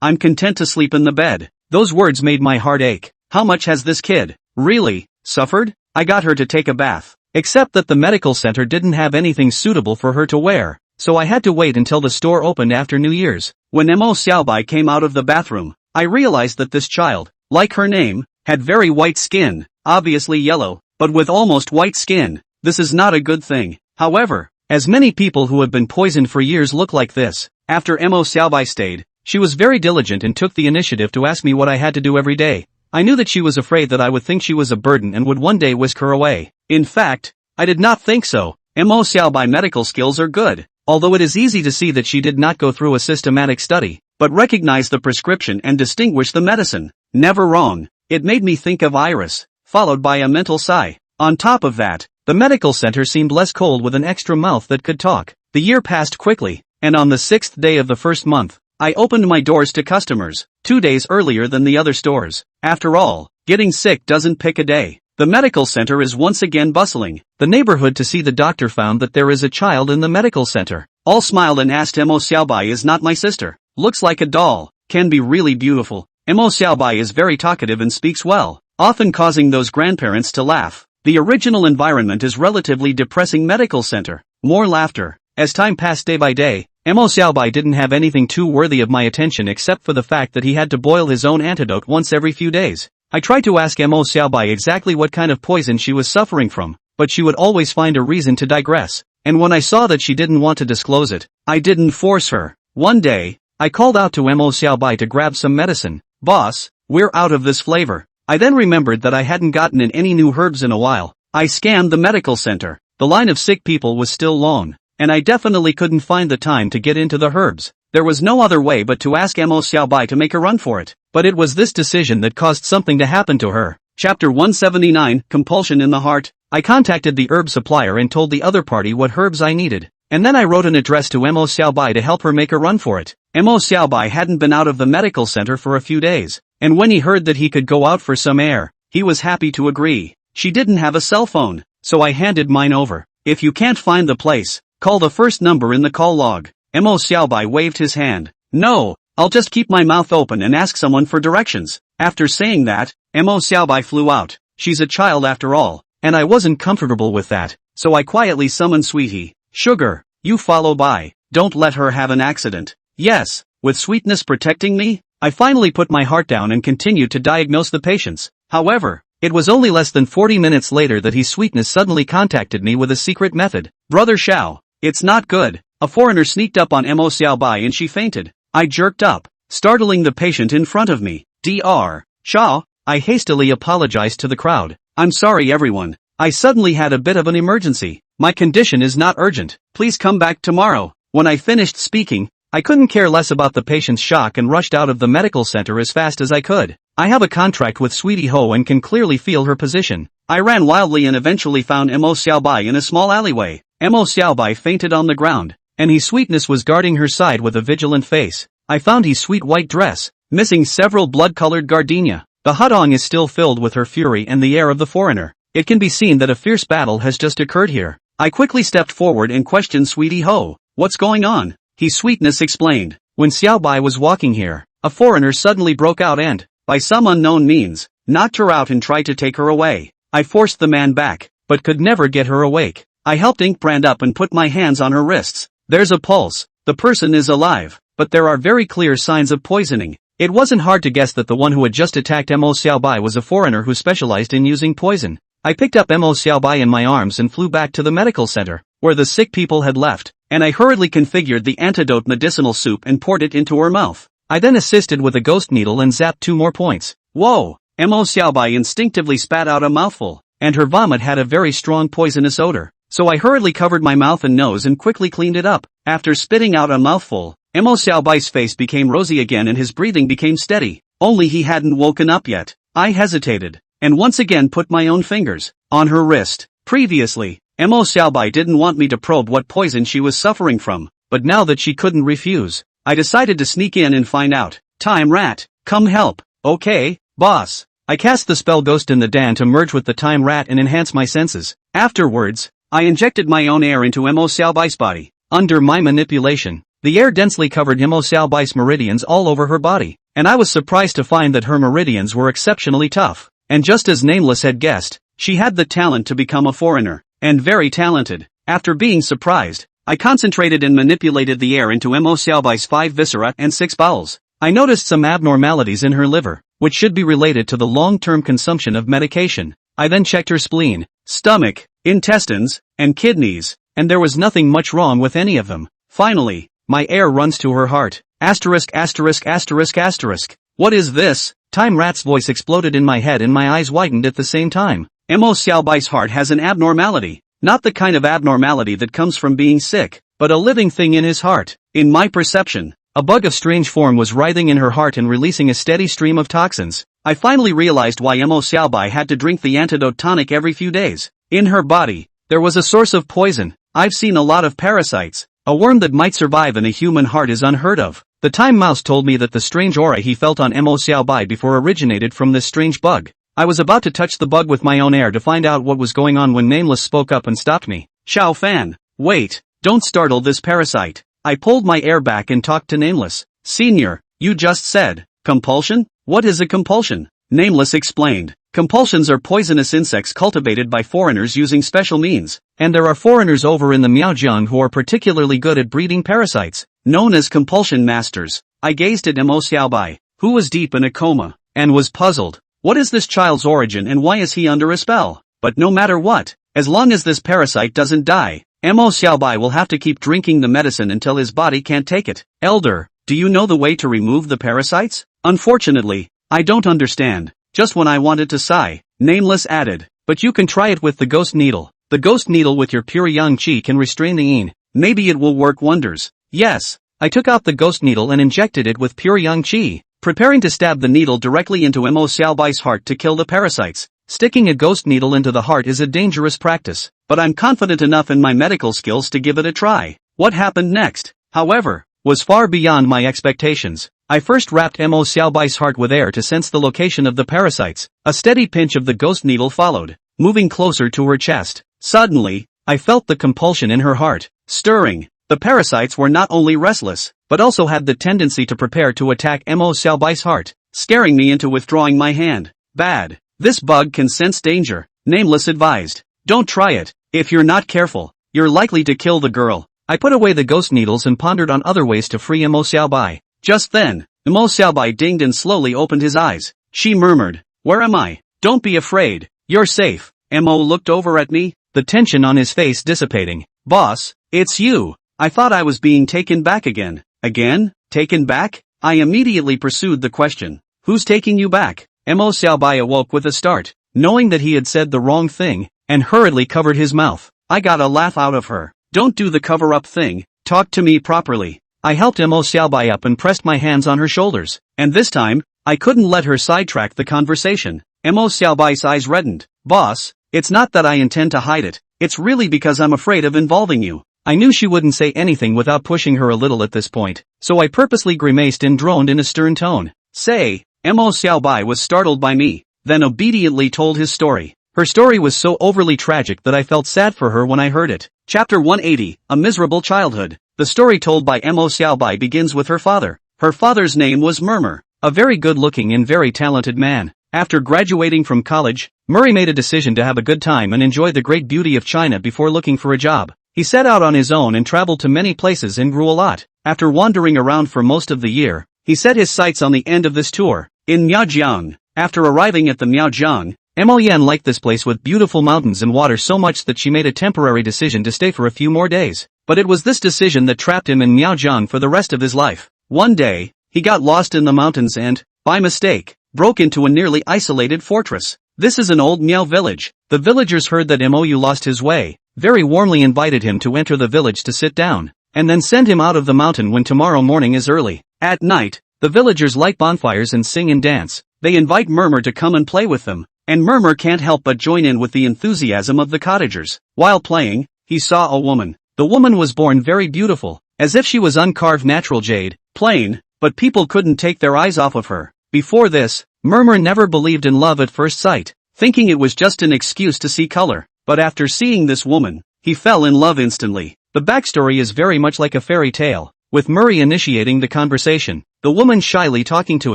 I'm content to sleep in the bed. Those words made my heart ache. How much has this kid really suffered? I got her to take a bath, except that the medical center didn't have anything suitable for her to wear. so I had to wait until the store opened after New Year's. When Mo Xiaobai came out of the bathroom, I realized that this child, like her name, had very white skin, obviously yellow, but with almost white skin. This is not a good thing. However, as many people who have been poisoned for years look like this, after Mo Xiaobai stayed, she was very diligent and took the initiative to ask me what I had to do every day. I knew that she was afraid that I would think she was a burden and would one day whisk her away. In fact, I did not think so. Mo Xiaobai medical skills are good, although it is easy to see that she did not go through a systematic study, but recognize the prescription and distinguish the medicine. Never wrong. It made me think of Iris, followed by a mental sigh. On top of that, the medical center seemed less cold with an extra mouth that could talk. The year passed quickly, and on the 6th day of the first month, I opened my doors to customers, 2 days earlier than the other stores. After all, getting sick doesn't pick a day. The medical center is once again bustling. The neighborhood to see the doctor found that there is a child in the medical center. All smiled and asked Mo Xiaobai is not my sister. Looks like a doll. Can be really beautiful. Mo Xiaobai is very talkative and speaks well, often causing those grandparents to laugh. The original environment is relatively depressing medical center. More laughter. As time passed day by day, Mo Xiaobai didn't have anything too worthy of my attention except for the fact that he had to boil his own antidote once every few days. I tried to ask Mo Xiaobai exactly what kind of poison she was suffering from, but she would always find a reason to digress, and when I saw that she didn't want to disclose it, I didn't force her. One day, I called out to Mo Xiaobai to grab some medicine. Boss, we're out of this flavor. I then remembered that I hadn't gotten in any new herbs in a while. I scanned the medical center. The line of sick people was still long, and I definitely couldn't find the time to get into the herbs. There was no other way but to ask Mo Xiaobai to make a run for it. But it was this decision that caused something to happen to her. Chapter 179, Compulsion in the Heart. I contacted the herb supplier and told the other party what herbs I needed, and then I wrote an address to Mo Xiaobai to help her make a run for it. Mo Xiaobai hadn't been out of the medical center for a few days, and when he heard that he could go out for some air, he was happy to agree. She didn't have a cell phone, so I handed mine over. If you can't find the place, call the first number in the call log. Mo Xiaobai waved his hand. No, I'll just keep my mouth open and ask someone for directions. After saying that, Mo Xiaobai flew out. She's a child after all, and I wasn't comfortable with that, so I quietly summoned Sweetie. Sugar, you follow by. Don't let her have an accident. Yes, with sweetness protecting me, I finally put my heart down and continued to diagnose the patients. However, it was only less than 40 minutes later that his sweetness suddenly contacted me with a secret method. Brother Xiao, it's not good. A foreigner sneaked up on Mo Xiaobai and she fainted. I jerked up, startling the patient in front of me. Dr. Xiao, I hastily apologized to the crowd. I'm sorry everyone. I suddenly had a bit of an emergency. My condition is not urgent. Please come back tomorrow. When I finished speaking, I couldn't care less about the patient's shock and rushed out of the medical center as fast as I could. I have a contract with Sweetie Ho and can clearly feel her position. I ran wildly and eventually found Mo Xiaobai in a small alleyway. Mo Xiaobai fainted on the ground, and his sweetness was guarding her side with a vigilant face. I found his sweet white dress, missing several blood-colored gardenia. The hutong is still filled with her fury and the air of the foreigner. It can be seen that a fierce battle has just occurred here. I quickly stepped forward and questioned Sweetie Ho. What's going on? His sweetness explained. When Xiaobai was walking here, a foreigner suddenly broke out and, by some unknown means, knocked her out and tried to take her away. I forced the man back, but could never get her awake. I helped Ink Brand up and put my hands on her wrists. There's a pulse. The person is alive, but there are very clear signs of poisoning. It wasn't hard to guess that the one who had just attacked Mo Xiaobai was a foreigner who specialized in using poison. I picked up Mo Xiaobai in my arms and flew back to the medical center, where the sick people had left, and I hurriedly configured the antidote medicinal soup and poured it into her mouth. I then assisted with a ghost needle and zapped 2 more points. Whoa! Mo Xiaobai instinctively spat out a mouthful, and her vomit had a very strong poisonous odor. So I hurriedly covered my mouth and nose and quickly cleaned it up. After spitting out a mouthful, Mo Xiaobai's face became rosy again and his breathing became steady. Only he hadn't woken up yet. I hesitated, and once again put my own fingers on her wrist. Previously, Mo Xiaobai didn't want me to probe what poison she was suffering from, but now that she couldn't refuse, I decided to sneak in and find out. Time Rat, come help. Okay, boss. I cast the spell Ghost in the Dan to merge with the Time Rat and enhance my senses. Afterwards, I injected my own air into Mo Xiaobai's body. Under my manipulation, the air densely covered Mo Xiaobai's meridians all over her body, and I was surprised to find that her meridians were exceptionally tough. And just as Nameless had guessed, she had the talent to become a foreigner, and very talented. After being surprised, I concentrated and manipulated the air into Mo Xiaobai's 5 viscera and 6 bowels. I noticed some abnormalities in her liver, which should be related to the long-term consumption of medication. I then checked her spleen, stomach, intestines, and kidneys, and there was nothing much wrong with any of them. Finally, my air runs to her heart. Asterisk asterisk asterisk asterisk. What is this? Time Rat's voice exploded in my head and my eyes widened at the same time. Mo Xiaobai's heart has an abnormality. Not the kind of abnormality that comes from being sick, but a living thing in his heart. In my perception, a bug of strange form was writhing in her heart and releasing a steady stream of toxins. I finally realized why Mo Xiaobai had to drink the antidote tonic every few days. In her body, there was a source of poison. I've seen a lot of parasites. A worm that might survive in a human heart is unheard of. The Time Mouse told me that the strange aura he felt on Mo Xiaobai before originated from this strange bug. I was about to touch the bug with my own air to find out what was going on when Nameless spoke up and stopped me. Xiao Fan, wait, don't startle this parasite. I pulled my air back and talked to Nameless. Senior, you just said, compulsion? What is a compulsion? Nameless explained. Compulsions are poisonous insects cultivated by foreigners using special means, and there are foreigners over in the Miaojiang who are particularly good at breeding parasites, known as compulsion masters. I gazed at Mo Xiaobai, who was deep in a coma, and was puzzled. What is this child's origin and why is he under a spell? But no matter what, as long as this parasite doesn't die, Mo Xiaobai will have to keep drinking the medicine until his body can't take it. Elder, do you know the way to remove the parasites? Unfortunately, I don't understand. Just when I wanted to sigh, Nameless added, but you can try it with the ghost needle. The ghost needle with your pure yang qi can restrain the yin. Maybe it will work wonders. Yes, I took out the ghost needle and injected it with pure yang qi, preparing to stab the needle directly into Mo Xiaobai's heart to kill the parasites. Sticking a ghost needle into the heart is a dangerous practice, but I'm confident enough in my medical skills to give it a try. What happened next, however, was far beyond my expectations. I first wrapped Mo Xiaobai's heart with air to sense the location of the parasites. A steady pinch of the ghost needle followed, moving closer to her chest. Suddenly, I felt the compulsion in her heart, stirring. The parasites were not only restless, but also had the tendency to prepare to attack Mo Xiaobai's heart, scaring me into withdrawing my hand. Bad. This bug can sense danger, Nameless advised. Don't try it. If you're not careful, you're likely to kill the girl. I put away the ghost needles and pondered on other ways to free Mo Xiaobai. Just then, Mo Xiaobai dinged and slowly opened his eyes. She murmured, "Where am I? Don't be afraid. You're safe." Mo looked over at me, the tension on his face dissipating. "Boss, it's you." I thought I was being taken back again. Again? Taken back? I immediately pursued the question. Who's taking you back? Mo Xiaobai awoke with a start, knowing that he had said the wrong thing, and hurriedly covered his mouth. I got a laugh out of her. Don't do the cover-up thing, talk to me properly. I helped Mo Xiaobai up and pressed my hands on her shoulders, and this time, I couldn't let her sidetrack the conversation. Mo Xiaobai's eyes reddened. "Boss, it's not that I intend to hide it, it's really because I'm afraid of involving you." I knew she wouldn't say anything without pushing her a little at this point, so I purposely grimaced and droned in a stern tone. "Say." Mo Xiaobai was startled by me, then obediently told his story. Her story was so overly tragic that I felt sad for her when I heard it. Chapter 180, A Miserable Childhood. The story told by Mo Xiaobai begins with her father. Her father's name was Murmur, a very good-looking and very talented man. After graduating from college, Murray made a decision to have a good time and enjoy the great beauty of China before looking for a job. He set out on his own and traveled to many places and grew a lot. After wandering around for most of the year, he set his sights on the end of this tour, in Miaojiang. After arriving at the Miaojiang, Mo Yan liked this place with beautiful mountains and water so much that she made a temporary decision to stay for a few more days. But it was this decision that trapped him in Miaojiang for the rest of his life. One day, he got lost in the mountains and, by mistake, broke into a nearly isolated fortress. This is an old Miao village. The villagers heard that Mou lost his way, very warmly invited him to enter the village to sit down, and then send him out of the mountain when tomorrow morning is early. At night, the villagers light bonfires and sing and dance. They invite Murmur to come and play with them, and Murmur can't help but join in with the enthusiasm of the cottagers. While playing, he saw a woman. The woman was born very beautiful, as if she was uncarved natural jade, plain, but people couldn't take their eyes off of her. Before this, Murmur never believed in love at first sight, thinking it was just an excuse to see color. But after seeing this woman, he fell in love instantly. The backstory is very much like a fairy tale, with Murray initiating the conversation, the woman shyly talking to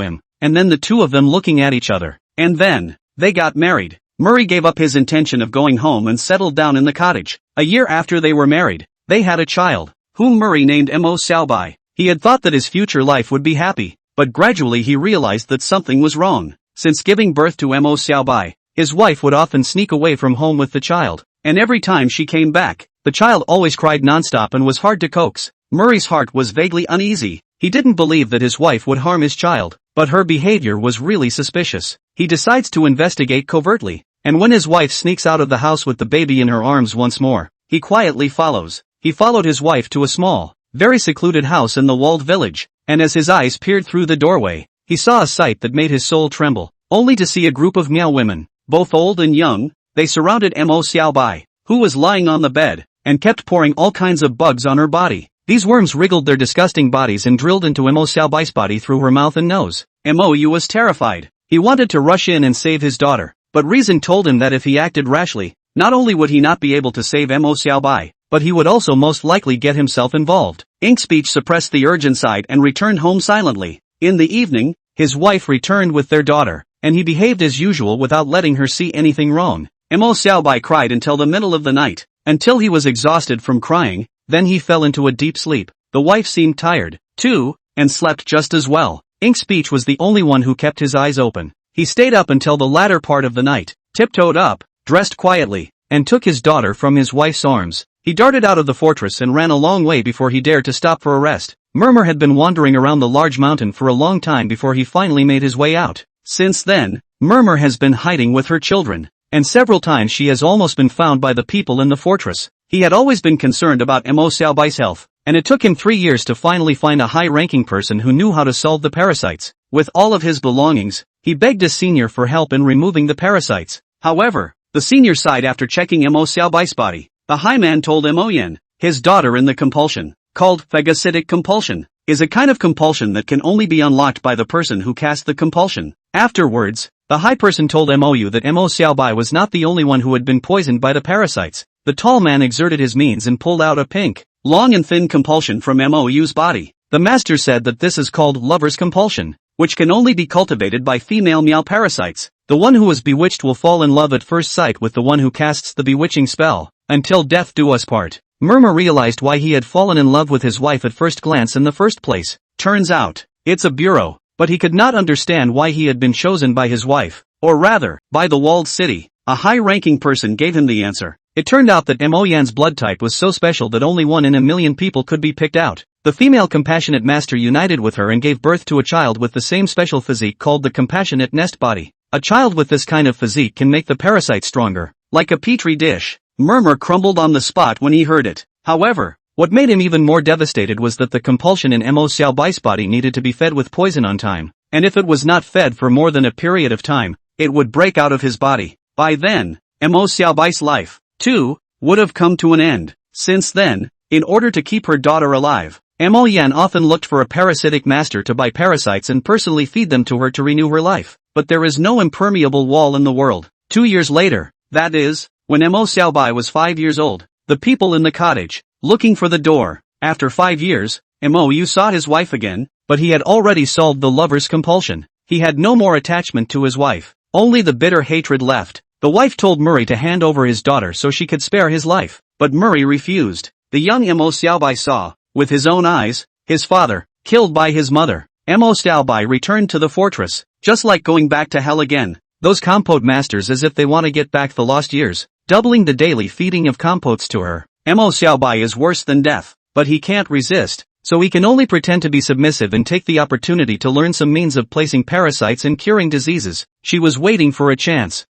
him, and then the two of them looking at each other. And then, they got married. Murray gave up his intention of going home and settled down in the cottage. A year after they were married, They had a child, whom Murray named Mo Xiaobai. He had thought that his future life would be happy, but gradually he realized that something was wrong. Since giving birth to Mo Xiaobai, his wife would often sneak away from home with the child, and every time she came back, the child always cried nonstop and was hard to coax. Murray's heart was vaguely uneasy. He didn't believe that his wife would harm his child, but her behavior was really suspicious. He decides to investigate covertly, and when his wife sneaks out of the house with the baby in her arms once more, he quietly follows. He followed his wife to a small, very secluded house in the walled village, and as his eyes peered through the doorway, he saw a sight that made his soul tremble, only to see a group of Miao women, both old and young. They surrounded Mo Xiaobai, who was lying on the bed, and kept pouring all kinds of bugs on her body. These worms wriggled their disgusting bodies and drilled into Mo Xiaobai's body through her mouth and nose. Mo was terrified. He wanted to rush in and save his daughter, but reason told him that if he acted rashly, not only would he not be able to save Mo Xiaobai, but he would also most likely get himself involved. Ink Speech suppressed the urge inside and returned home silently. In the evening, his wife returned with their daughter, and he behaved as usual without letting her see anything wrong. Mo Xiaobai cried until the middle of the night, until he was exhausted from crying. Then he fell into a deep sleep. The wife seemed tired, too, and slept just as well. Ink Speech was the only one who kept his eyes open. He stayed up until the latter part of the night, tiptoed up, dressed quietly, and took his daughter from his wife's arms. He darted out of the fortress and ran a long way before he dared to stop for a rest. Murmur had been wandering around the large mountain for a long time before he finally made his way out. Since then, Murmur has been hiding with her children, and several times she has almost been found by the people in the fortress. He had always been concerned about Mo Xiaobai's health, and it took him 3 years to finally find a high-ranking person who knew how to solve the parasites. With all of his belongings, he begged his senior for help in removing the parasites. However, the senior sighed after checking Mo Xiaobai's body. The high man told Mo Yan, his daughter in the compulsion, called phagocytic compulsion, is a kind of compulsion that can only be unlocked by the person who cast the compulsion. Afterwards, the high person told Mo that Mo Xiaobai was not the only one who had been poisoned by the parasites. The tall man exerted his means and pulled out a pink, long and thin compulsion from Mo's body. The master said that this is called lover's compulsion, which can only be cultivated by female Miao parasites. The one who is bewitched will fall in love at first sight with the one who casts the bewitching spell, until death do us part. Murmur realized why he had fallen in love with his wife at first glance in the first place. Turns out, it's a bureau, but he could not understand why he had been chosen by his wife, or rather, by the walled city. A high-ranking person gave him the answer. It turned out that Mo Yan's blood type was so special that only 1 in a million people could be picked out. The female compassionate master united with her and gave birth to a child with the same special physique called the compassionate nest body. A child with this kind of physique can make the parasite stronger, like a petri dish. Murmur crumbled on the spot when he heard it. However, what made him even more devastated was that the compulsion in Mo Xiaobai's body needed to be fed with poison on time, and if it was not fed for more than a period of time, it would break out of his body. By then, Mo Xiaobai's life, too, would have come to an end. Since then, in order to keep her daughter alive, Mo Yan often looked for a parasitic master to buy parasites and personally feed them to her to renew her life. But there is no impermeable wall in the world. 2 years later, that is, when Mo Xiaobai was 5 years old, the people in the cottage, looking for the door. After 5 years, Mo sought his wife again, but he had already solved the lover's compulsion. He had no more attachment to his wife, only the bitter hatred left. The wife told Murray to hand over his daughter so she could spare his life, but Murray refused. The young Mo Xiaobai saw, with his own eyes, his father, killed by his mother. Mo Xiaobai returned to the fortress, just like going back to hell again. Those compote masters as if they want to get back the lost years, doubling the daily feeding of compotes to her. Mo Xiaobai is worse than death, but he can't resist, so he can only pretend to be submissive and take the opportunity to learn some means of placing parasites and curing diseases. She was waiting for a chance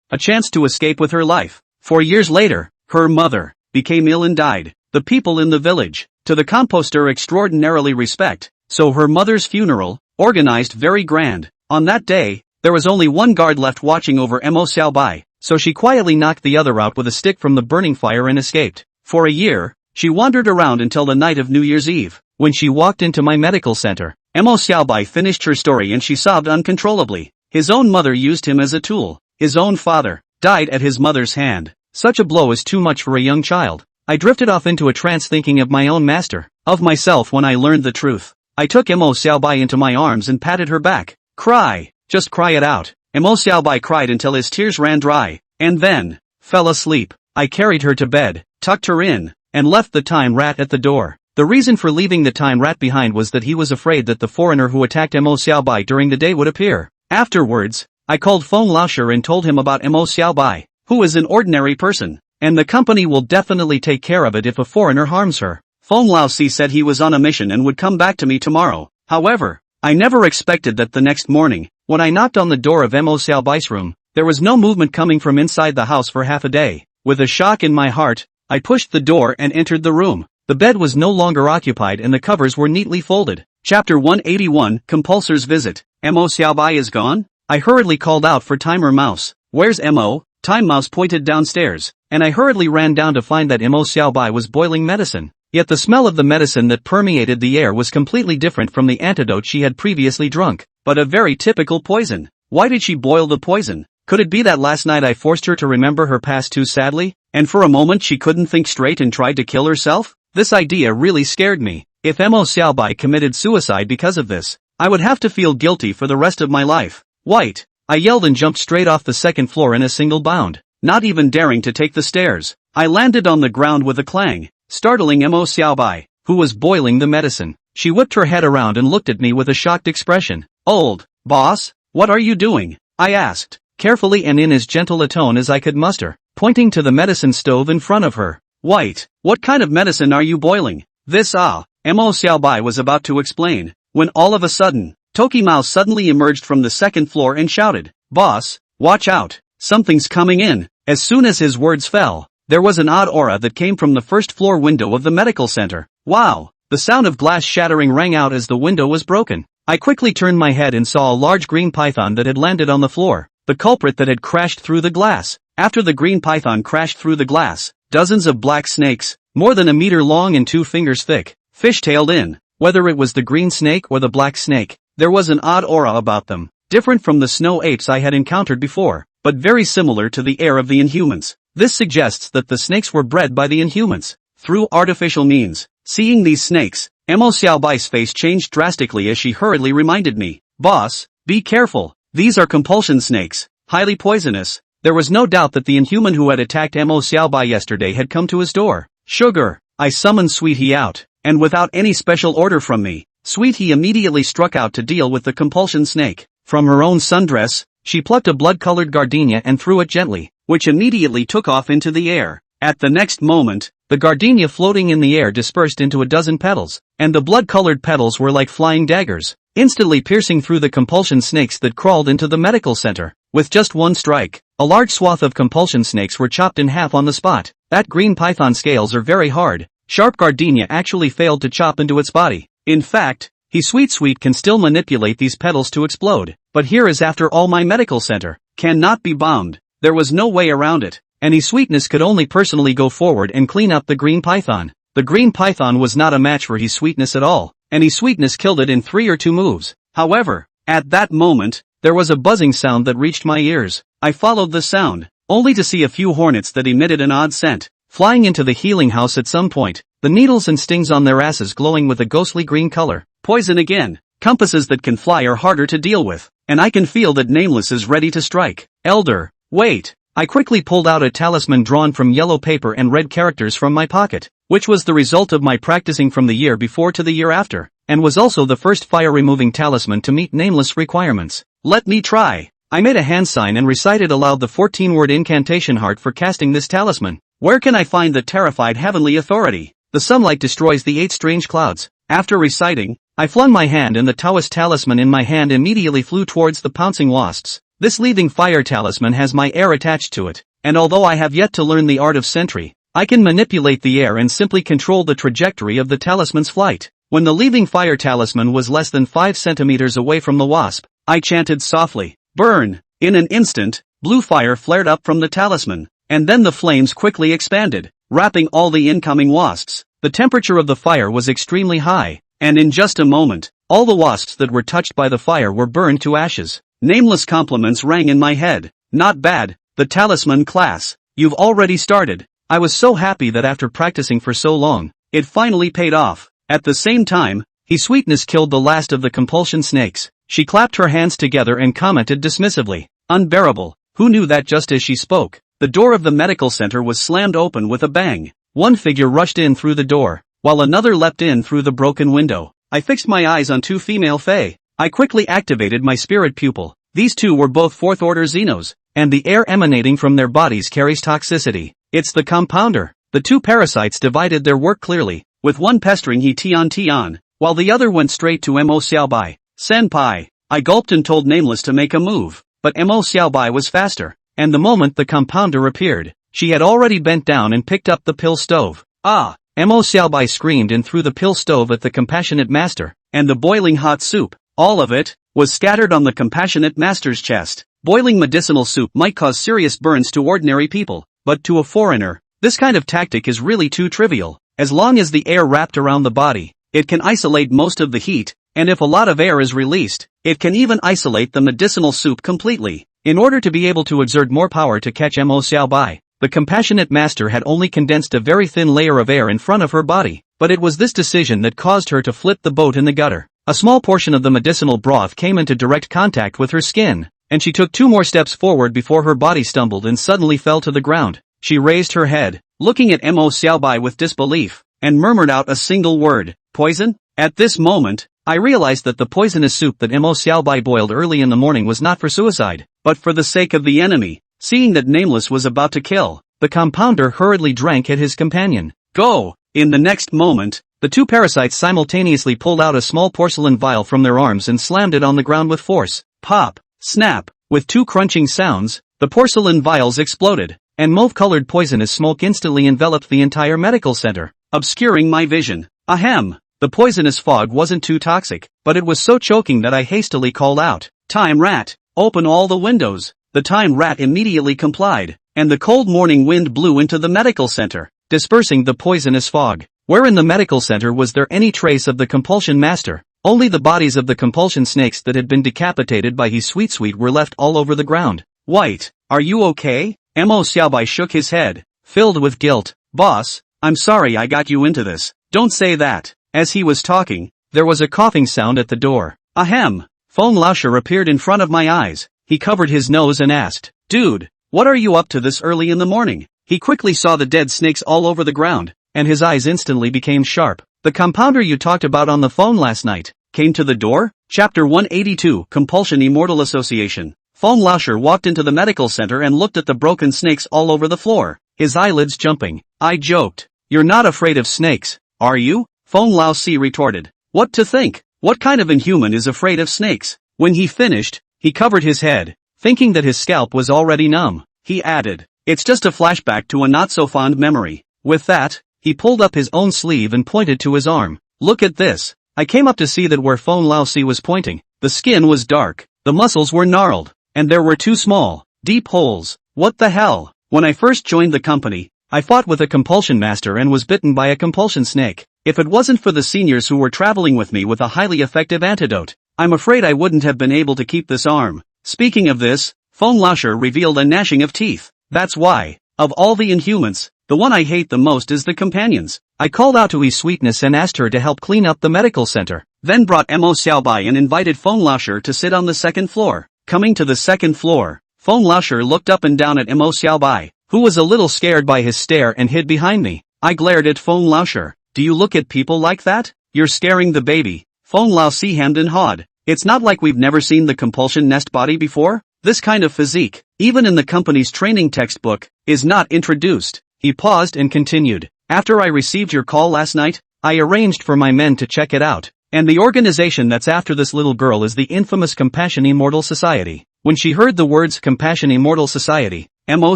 to escape with her life. 4 years later, her mother became ill and died. The people in the village, to the composter extraordinarily respect, so her mother's funeral, organized very grand. On that day, there was only one guard left watching over Mo Xiaobai, so she quietly knocked the other out with a stick from the burning fire and escaped. For a year, she wandered around until the night of New Year's Eve, when she walked into my medical center. Mo Xiaobai finished her story and she sobbed uncontrollably. His own mother used him as a tool. His own father died at his mother's hand. Such a blow is too much for a young child. I drifted off into a trance thinking of my own master, of myself when I learned the truth. I took Mo Xiaobai into my arms and patted her back. Cry, just cry it out. Mo Xiaobai cried until his tears ran dry, and then fell asleep. I carried her to bed, tucked her in, and left the time rat at the door. The reason for leaving the time rat behind was that he was afraid that the foreigner who attacked Mo Xiaobai during the day would appear. Afterwards, I called Feng Laosher and told him about Mo Xiaobai, who is an ordinary person, and the company will definitely take care of it if a foreigner harms her. Feng Laosi said he was on a mission and would come back to me tomorrow. However, I never expected that the next morning, when I knocked on the door of Mo Xiaobai's room, there was no movement coming from inside the house for half a day. With a shock in my heart, I pushed the door and entered the room. The bed was no longer occupied and the covers were neatly folded. Chapter 181, Compulsor's Visit. Mo Xiaobai is gone? I hurriedly called out for Timer Mouse. Where's Mo? Time Mouse pointed downstairs, and I hurriedly ran down to find that Mo Xiaobai was boiling medicine. Yet the smell of the medicine that permeated the air was completely different from the antidote she had previously drunk, but a very typical poison. Why did she boil the poison? Could it be that last night I forced her to remember her past too sadly, and for a moment she couldn't think straight and tried to kill herself? This idea really scared me. If Mo Xiaobai committed suicide because of this, I would have to feel guilty for the rest of my life. White! I yelled and jumped straight off the second floor in a single bound, not even daring to take the stairs. I landed on the ground with a clang, startling Mo Xiaobai, who was boiling the medicine. She whipped her head around and looked at me with a shocked expression. Old boss, what are you doing? I asked, carefully and in as gentle a tone as I could muster, pointing to the medicine stove in front of her. White, what kind of medicine are you boiling? This Mo Xiaobai was about to explain, when all of a sudden, Toki Mao suddenly emerged from the second floor and shouted, Boss, watch out, something's coming in. As soon as his words fell, there was an odd aura that came from the first floor window of the medical center. Wow! The sound of glass shattering rang out as the window was broken. I quickly turned my head and saw a large green python that had landed on the floor, the culprit that had crashed through the glass. After the green python crashed through the glass, dozens of black snakes, more than a meter long and 2 fingers thick, fishtailed in. Whether it was the green snake or the black snake, there was an odd aura about them, different from the snow apes I had encountered before, but very similar to the air of the Inhumans. This suggests that the snakes were bred by the Inhumans, through artificial means. Seeing these snakes, Mo Xiaobai's face changed drastically as she hurriedly reminded me, Boss, be careful, these are compulsion snakes, highly poisonous. There was no doubt that the Inhuman who had attacked Mo Xiaobai yesterday had come to his door. Sugar, I summoned Sweet He out, and without any special order from me, Sweet He immediately struck out to deal with the compulsion snake. From her own sundress, she plucked a blood-colored gardenia and threw it gently, which immediately took off into the air. At the next moment, the gardenia floating in the air dispersed into a dozen petals, and the blood-colored petals were like flying daggers, instantly piercing through the compulsion snakes that crawled into the medical center. With just one strike, a large swath of compulsion snakes were chopped in half on the spot. That green python scales are very hard. Sharp gardenia actually failed to chop into its body. In fact, Sweet can still manipulate these petals to explode. But here is after all my medical center cannot be bombed. There was no way around it, and Sweetness could only personally go forward and clean up the green python. The green python was not a match for Sweetness at all, and Sweetness killed it in 3 or 2 moves. However, at that moment, there was a buzzing sound that reached my ears. I followed the sound, only to see a few hornets that emitted an odd scent, flying into the healing house at some point, the needles and stings on their asses glowing with a ghostly green color. Poison again. Compasses that can fly are harder to deal with, and I can feel that Nameless is ready to strike. Elder, wait. I quickly pulled out a talisman drawn from yellow paper and red characters from my pocket, which was the result of my practicing from the year before to the year after, and was also the first fire-removing talisman to meet Nameless requirements. Let me try. I made a hand sign and recited aloud the 14-word incantation heart for casting this talisman. Where can I find the terrified heavenly authority? The sunlight destroys the 8 strange clouds. After reciting, I flung my hand and the Taoist talisman in my hand immediately flew towards the pouncing wasps. This leaving fire talisman has my air attached to it, and although I have yet to learn the art of sentry, I can manipulate the air and simply control the trajectory of the talisman's flight. When the leaving fire talisman was less than 5 centimeters away from the wasp, I chanted softly, burn! In an instant, blue fire flared up from the talisman, and then the flames quickly expanded, wrapping all the incoming wasps. The temperature of the fire was extremely high, and in just a moment, all the wasps that were touched by the fire were burned to ashes. Nameless compliments rang in my head. Not bad, the talisman class. You've already started. I was so happy that after practicing for so long, it finally paid off. At the same time, Sweetness killed the last of the compulsion snakes. She clapped her hands together and commented dismissively, unbearable. Who knew that? Just as she spoke, the door of the medical center was slammed open with a bang. one figure rushed in through the door, while another leapt in through the broken window. I fixed my eyes on two female fae. I quickly activated my spirit pupil. These two were both fourth-order Xenos, and the air emanating from their bodies carries toxicity. It's the compounder. The two parasites divided their work clearly, with one pestering he Tian, while the other went straight to Mo Xiaobai. Senpai. I gulped and told Nameless to make a move, but Mo Xiaobai was faster, and the moment the compounder appeared, she had already bent down and picked up the pill stove. Ah! Mo Xiaobai screamed and threw the pill stove at the compassionate master, and the boiling hot soup, all of it, was scattered on the compassionate master's chest. Boiling medicinal soup might cause serious burns to ordinary people, but to a foreigner, this kind of tactic is really too trivial. As long as the air wrapped around the body, it can isolate most of the heat, and if a lot of air is released, it can even isolate the medicinal soup completely. In order to be able to exert more power to catch Mo Xiaobai, the compassionate master had only condensed a very thin layer of air in front of her body, but it was this decision that caused her to flip the boat in the gutter. A small portion of the medicinal broth came into direct contact with her skin, and she took 2 more steps forward before her body stumbled and suddenly fell to the ground. She raised her head, looking at Mo Xiaobai with disbelief, and murmured out a single word, poison? At this moment, I realized that the poisonous soup that Mo Xiaobai boiled early in the morning was not for suicide, but for the sake of the enemy. Seeing that Nameless was about to kill, the compounder hurriedly drank at his companion. Go! In the next moment, the two parasites simultaneously pulled out a small porcelain vial from their arms and slammed it on the ground with force. Pop! Snap! With 2 crunching sounds, the porcelain vials exploded, and mauve-colored poisonous smoke instantly enveloped the entire medical center, obscuring my vision. Ahem! The poisonous fog wasn't too toxic, but it was so choking that I hastily called out, "Time rat! Open all the windows!" The time rat immediately complied, and the cold morning wind blew into the medical center, dispersing the poisonous fog. Where in the medical center was there any trace of the compulsion master? Only the bodies of the compulsion snakes that had been decapitated by his sweet were left all over the ground. White, are you okay? Mo Xiaobai shook his head, filled with guilt. Boss, I'm sorry I got you into this. Don't say that. As he was talking, there was a coughing sound at the door. Ahem! Feng Laosher appeared in front of my eyes. He covered his nose and asked, "Dude, what are you up to this early in the morning?" He quickly saw the dead snakes all over the ground, and his eyes instantly became sharp. The compounder you talked about on the phone last night came to the door? Chapter 182, Compulsion Immortal Association. Feng Laosher walked into the medical center and looked at the broken snakes all over the floor, his eyelids jumping. I joked, "You're not afraid of snakes, are you?" Feng Laosi retorted. What to think? What kind of inhuman is afraid of snakes? When he finished, he covered his head, thinking that his scalp was already numb. He added, "It's just a flashback to a not-so-fond memory." With that, he pulled up his own sleeve and pointed to his arm. Look at this. I came up to see that where Feng Laosi was pointing, the skin was dark, the muscles were gnarled, and there were 2 small, deep holes. What the hell? When I first joined the company, I fought with a compulsion master and was bitten by a compulsion snake. If it wasn't for the seniors who were traveling with me with a highly effective antidote, I'm afraid I wouldn't have been able to keep this arm. Speaking of this, Feng Laosher revealed a gnashing of teeth. That's why, of all the Inhumans, the one I hate the most is the companions. I called out to his sweetness and asked her to help clean up the medical center, then brought Mo Xiaobai and invited Feng Laosher to sit on the 2nd floor. Coming to the 2nd floor, Feng Laosher looked up and down at Mo Xiaobai, who was a little scared by his stare and hid behind me. I glared at Feng Laosher. Do you look at people like that? You're scaring the baby. Feng Laosi hemmed and hawed. It's not like we've never seen the compulsion nest body before. This kind of physique, even in the company's training textbook, is not introduced. He paused and continued. After I received your call last night, I arranged for my men to check it out. And the organization that's after this little girl is the infamous Compassion Immortal Society. When she heard the words Compassion Immortal Society, Mo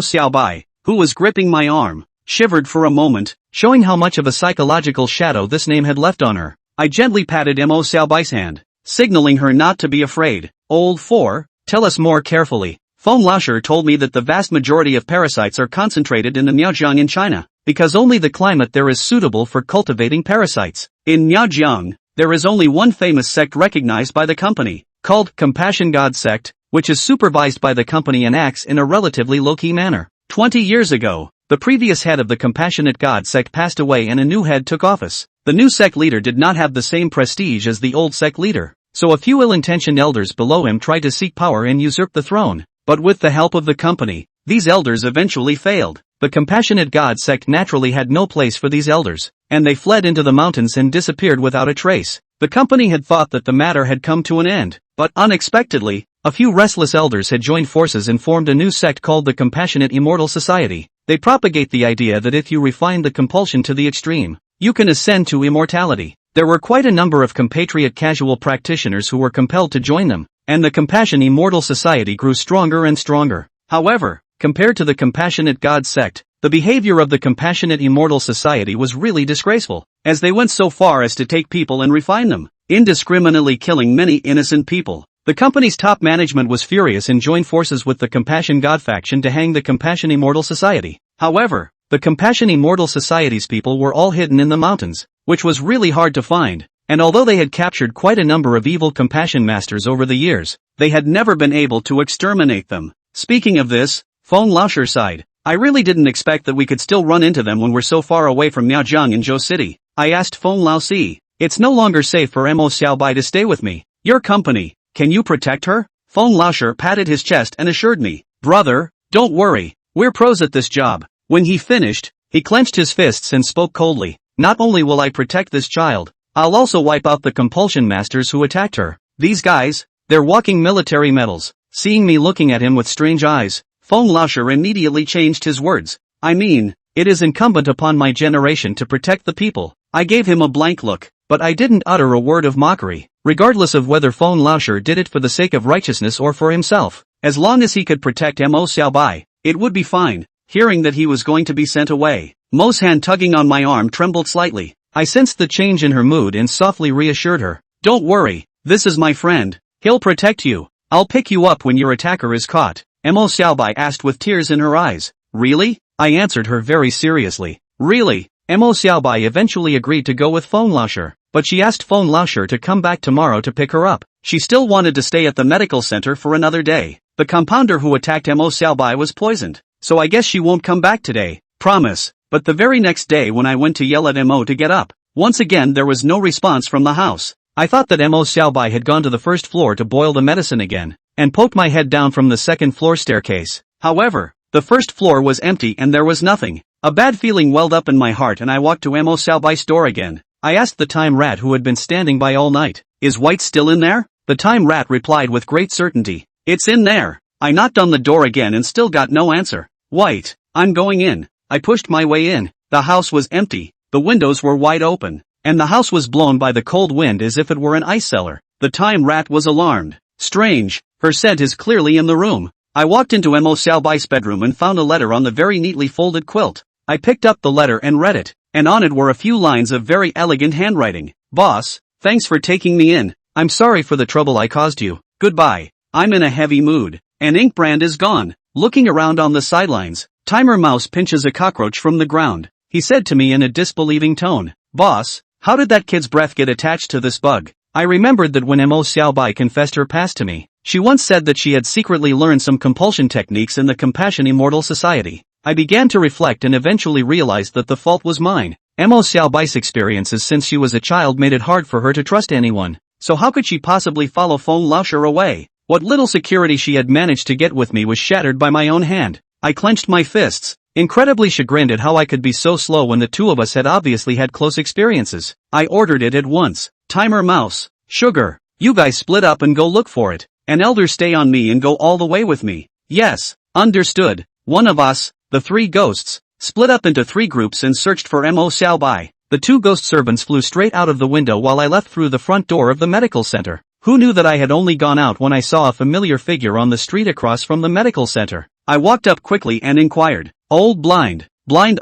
Xiaobai, who was gripping my arm, shivered for a moment, showing how much of a psychological shadow this name had left on her. I gently patted Mo Xiaobai's hand, signaling her not to be afraid. Old 4, tell us more carefully. Feng Laosher told me that the vast majority of parasites are concentrated in the Miaojiang in China, because only the climate there is suitable for cultivating parasites. In Miaojiang, there is only one famous sect recognized by the company, called Compassion God Sect, which is supervised by the company and acts in a relatively low-key manner. 20 years ago, the previous head of the Compassionate God sect passed away and a new head took office. The new sect leader did not have the same prestige as the old sect leader, so a few ill-intentioned elders below him tried to seek power and usurp the throne. But with the help of the company, these elders eventually failed. the compassionate God sect naturally had no place for these elders, and they fled into the mountains and disappeared without a trace. The company had thought that the matter had come to an end, but unexpectedly, a few restless elders had joined forces and formed a new sect called the Compassionate Immortal Society. They propagate the idea that if you refine the compulsion to the extreme, you can ascend to immortality. There were quite a number of compatriot casual practitioners who were compelled to join them, and the Compassion Immortal Society grew stronger and stronger. However, compared to the Compassionate God sect, the behavior of the Compassionate Immortal Society was really disgraceful, as they went so far as to take people and refine them, indiscriminately killing many innocent people. The company's top management was furious and joined forces with the Compassion God faction to hang the Compassion Immortal Society. However, the Compassion Immortal Society's people were all hidden in the mountains, which was really hard to find, and although they had captured quite a number of evil Compassion Masters over the years, they had never been able to exterminate them. Speaking of this, Feng Laosher sighed. I really didn't expect that we could still run into them when we're so far away from Miaozhang and Zhou City. I asked Feng Laosi. It's no longer safe for Mo Xiaobai to stay with me. Your company, can you protect her? Feng Laosher patted his chest and assured me, brother, don't worry, we're pros at this job. When he finished, he clenched his fists and spoke coldly. Not only will I protect this child, I'll also wipe out the compulsion masters who attacked her. These guys, they're walking military medals. Seeing me looking at him with strange eyes, Feng Laosher immediately changed his words. I mean, it is incumbent upon my generation to protect the people. I gave him a blank look, but I didn't utter a word of mockery, regardless of whether Feng Laosher did it for the sake of righteousness or for himself. As long as he could protect Mo Xiaobai, it would be fine. Hearing that he was going to be sent away, Mo's hand tugging on my arm trembled slightly. I sensed the change in her mood and softly reassured her. Don't worry, this is my friend. He'll protect you. I'll pick you up when your attacker is caught. Mo Xiaobai asked with tears in her eyes. Really? I answered her very seriously. Really? Mo Xiaobai eventually agreed to go with Feng Laosher, but she asked Feng Laosher to come back tomorrow to pick her up. She still wanted to stay at the medical center for another day. The compounder who attacked Mo Xiaobai was poisoned, so I guess she won't come back today. Promise. But the very next day when I went to yell at Mo to get up, once again there was no response from the house. I thought that Mo Xiaobai had gone to the first floor to boil the medicine again, and poked my head down from the second floor staircase. However, the first floor was empty and there was nothing. A bad feeling welled up in my heart and I walked to Mo Xiaobai's door again. I asked the time rat who had been standing by all night, is White still in there? The time rat replied with great certainty, it's in there. I knocked on the door again and still got no answer. White, I'm going in. I pushed my way in. The house was empty, the windows were wide open, and the house was blown by the cold wind as if it were an ice cellar. The time rat was alarmed. Strange, her scent is clearly in the room. I walked into Mo Xiaobai's bedroom and found a letter on the very neatly folded quilt. I picked up the letter and read it, and on it were a few lines of very elegant handwriting. Boss, thanks for taking me in. I'm sorry for the trouble I caused you. Goodbye. I'm in a heavy mood. An ink brand is gone. Looking around on the sidelines, Timer Mouse pinches a cockroach from the ground. He said to me in a disbelieving tone, Boss, how did that kid's breath get attached to this bug? I remembered that when Mo Xiaobai confessed her past to me, she once said that she had secretly learned some compulsion techniques in the Compassion Immortal Society. I began to reflect and eventually realized that the fault was mine. Mo Xiaobai's experiences since she was a child made it hard for her to trust anyone. So how could she possibly follow Feng Laosher away? What little security she had managed to get with me was shattered by my own hand. I clenched my fists, incredibly chagrined at how I could be so slow when the two of us had obviously had close experiences. I ordered it at once. Timer Mouse, Sugar, you guys split up and go look for it. An elder stay on me and go all the way with me. Yes, understood. One of us, the three ghosts, split up into three groups and searched for Mo Xiaobai. The two ghost servants flew straight out of the window while I left through the front door of the medical center. Who knew that I had only gone out when I saw a familiar figure on the street across from the medical center? I walked up quickly and inquired, Old blind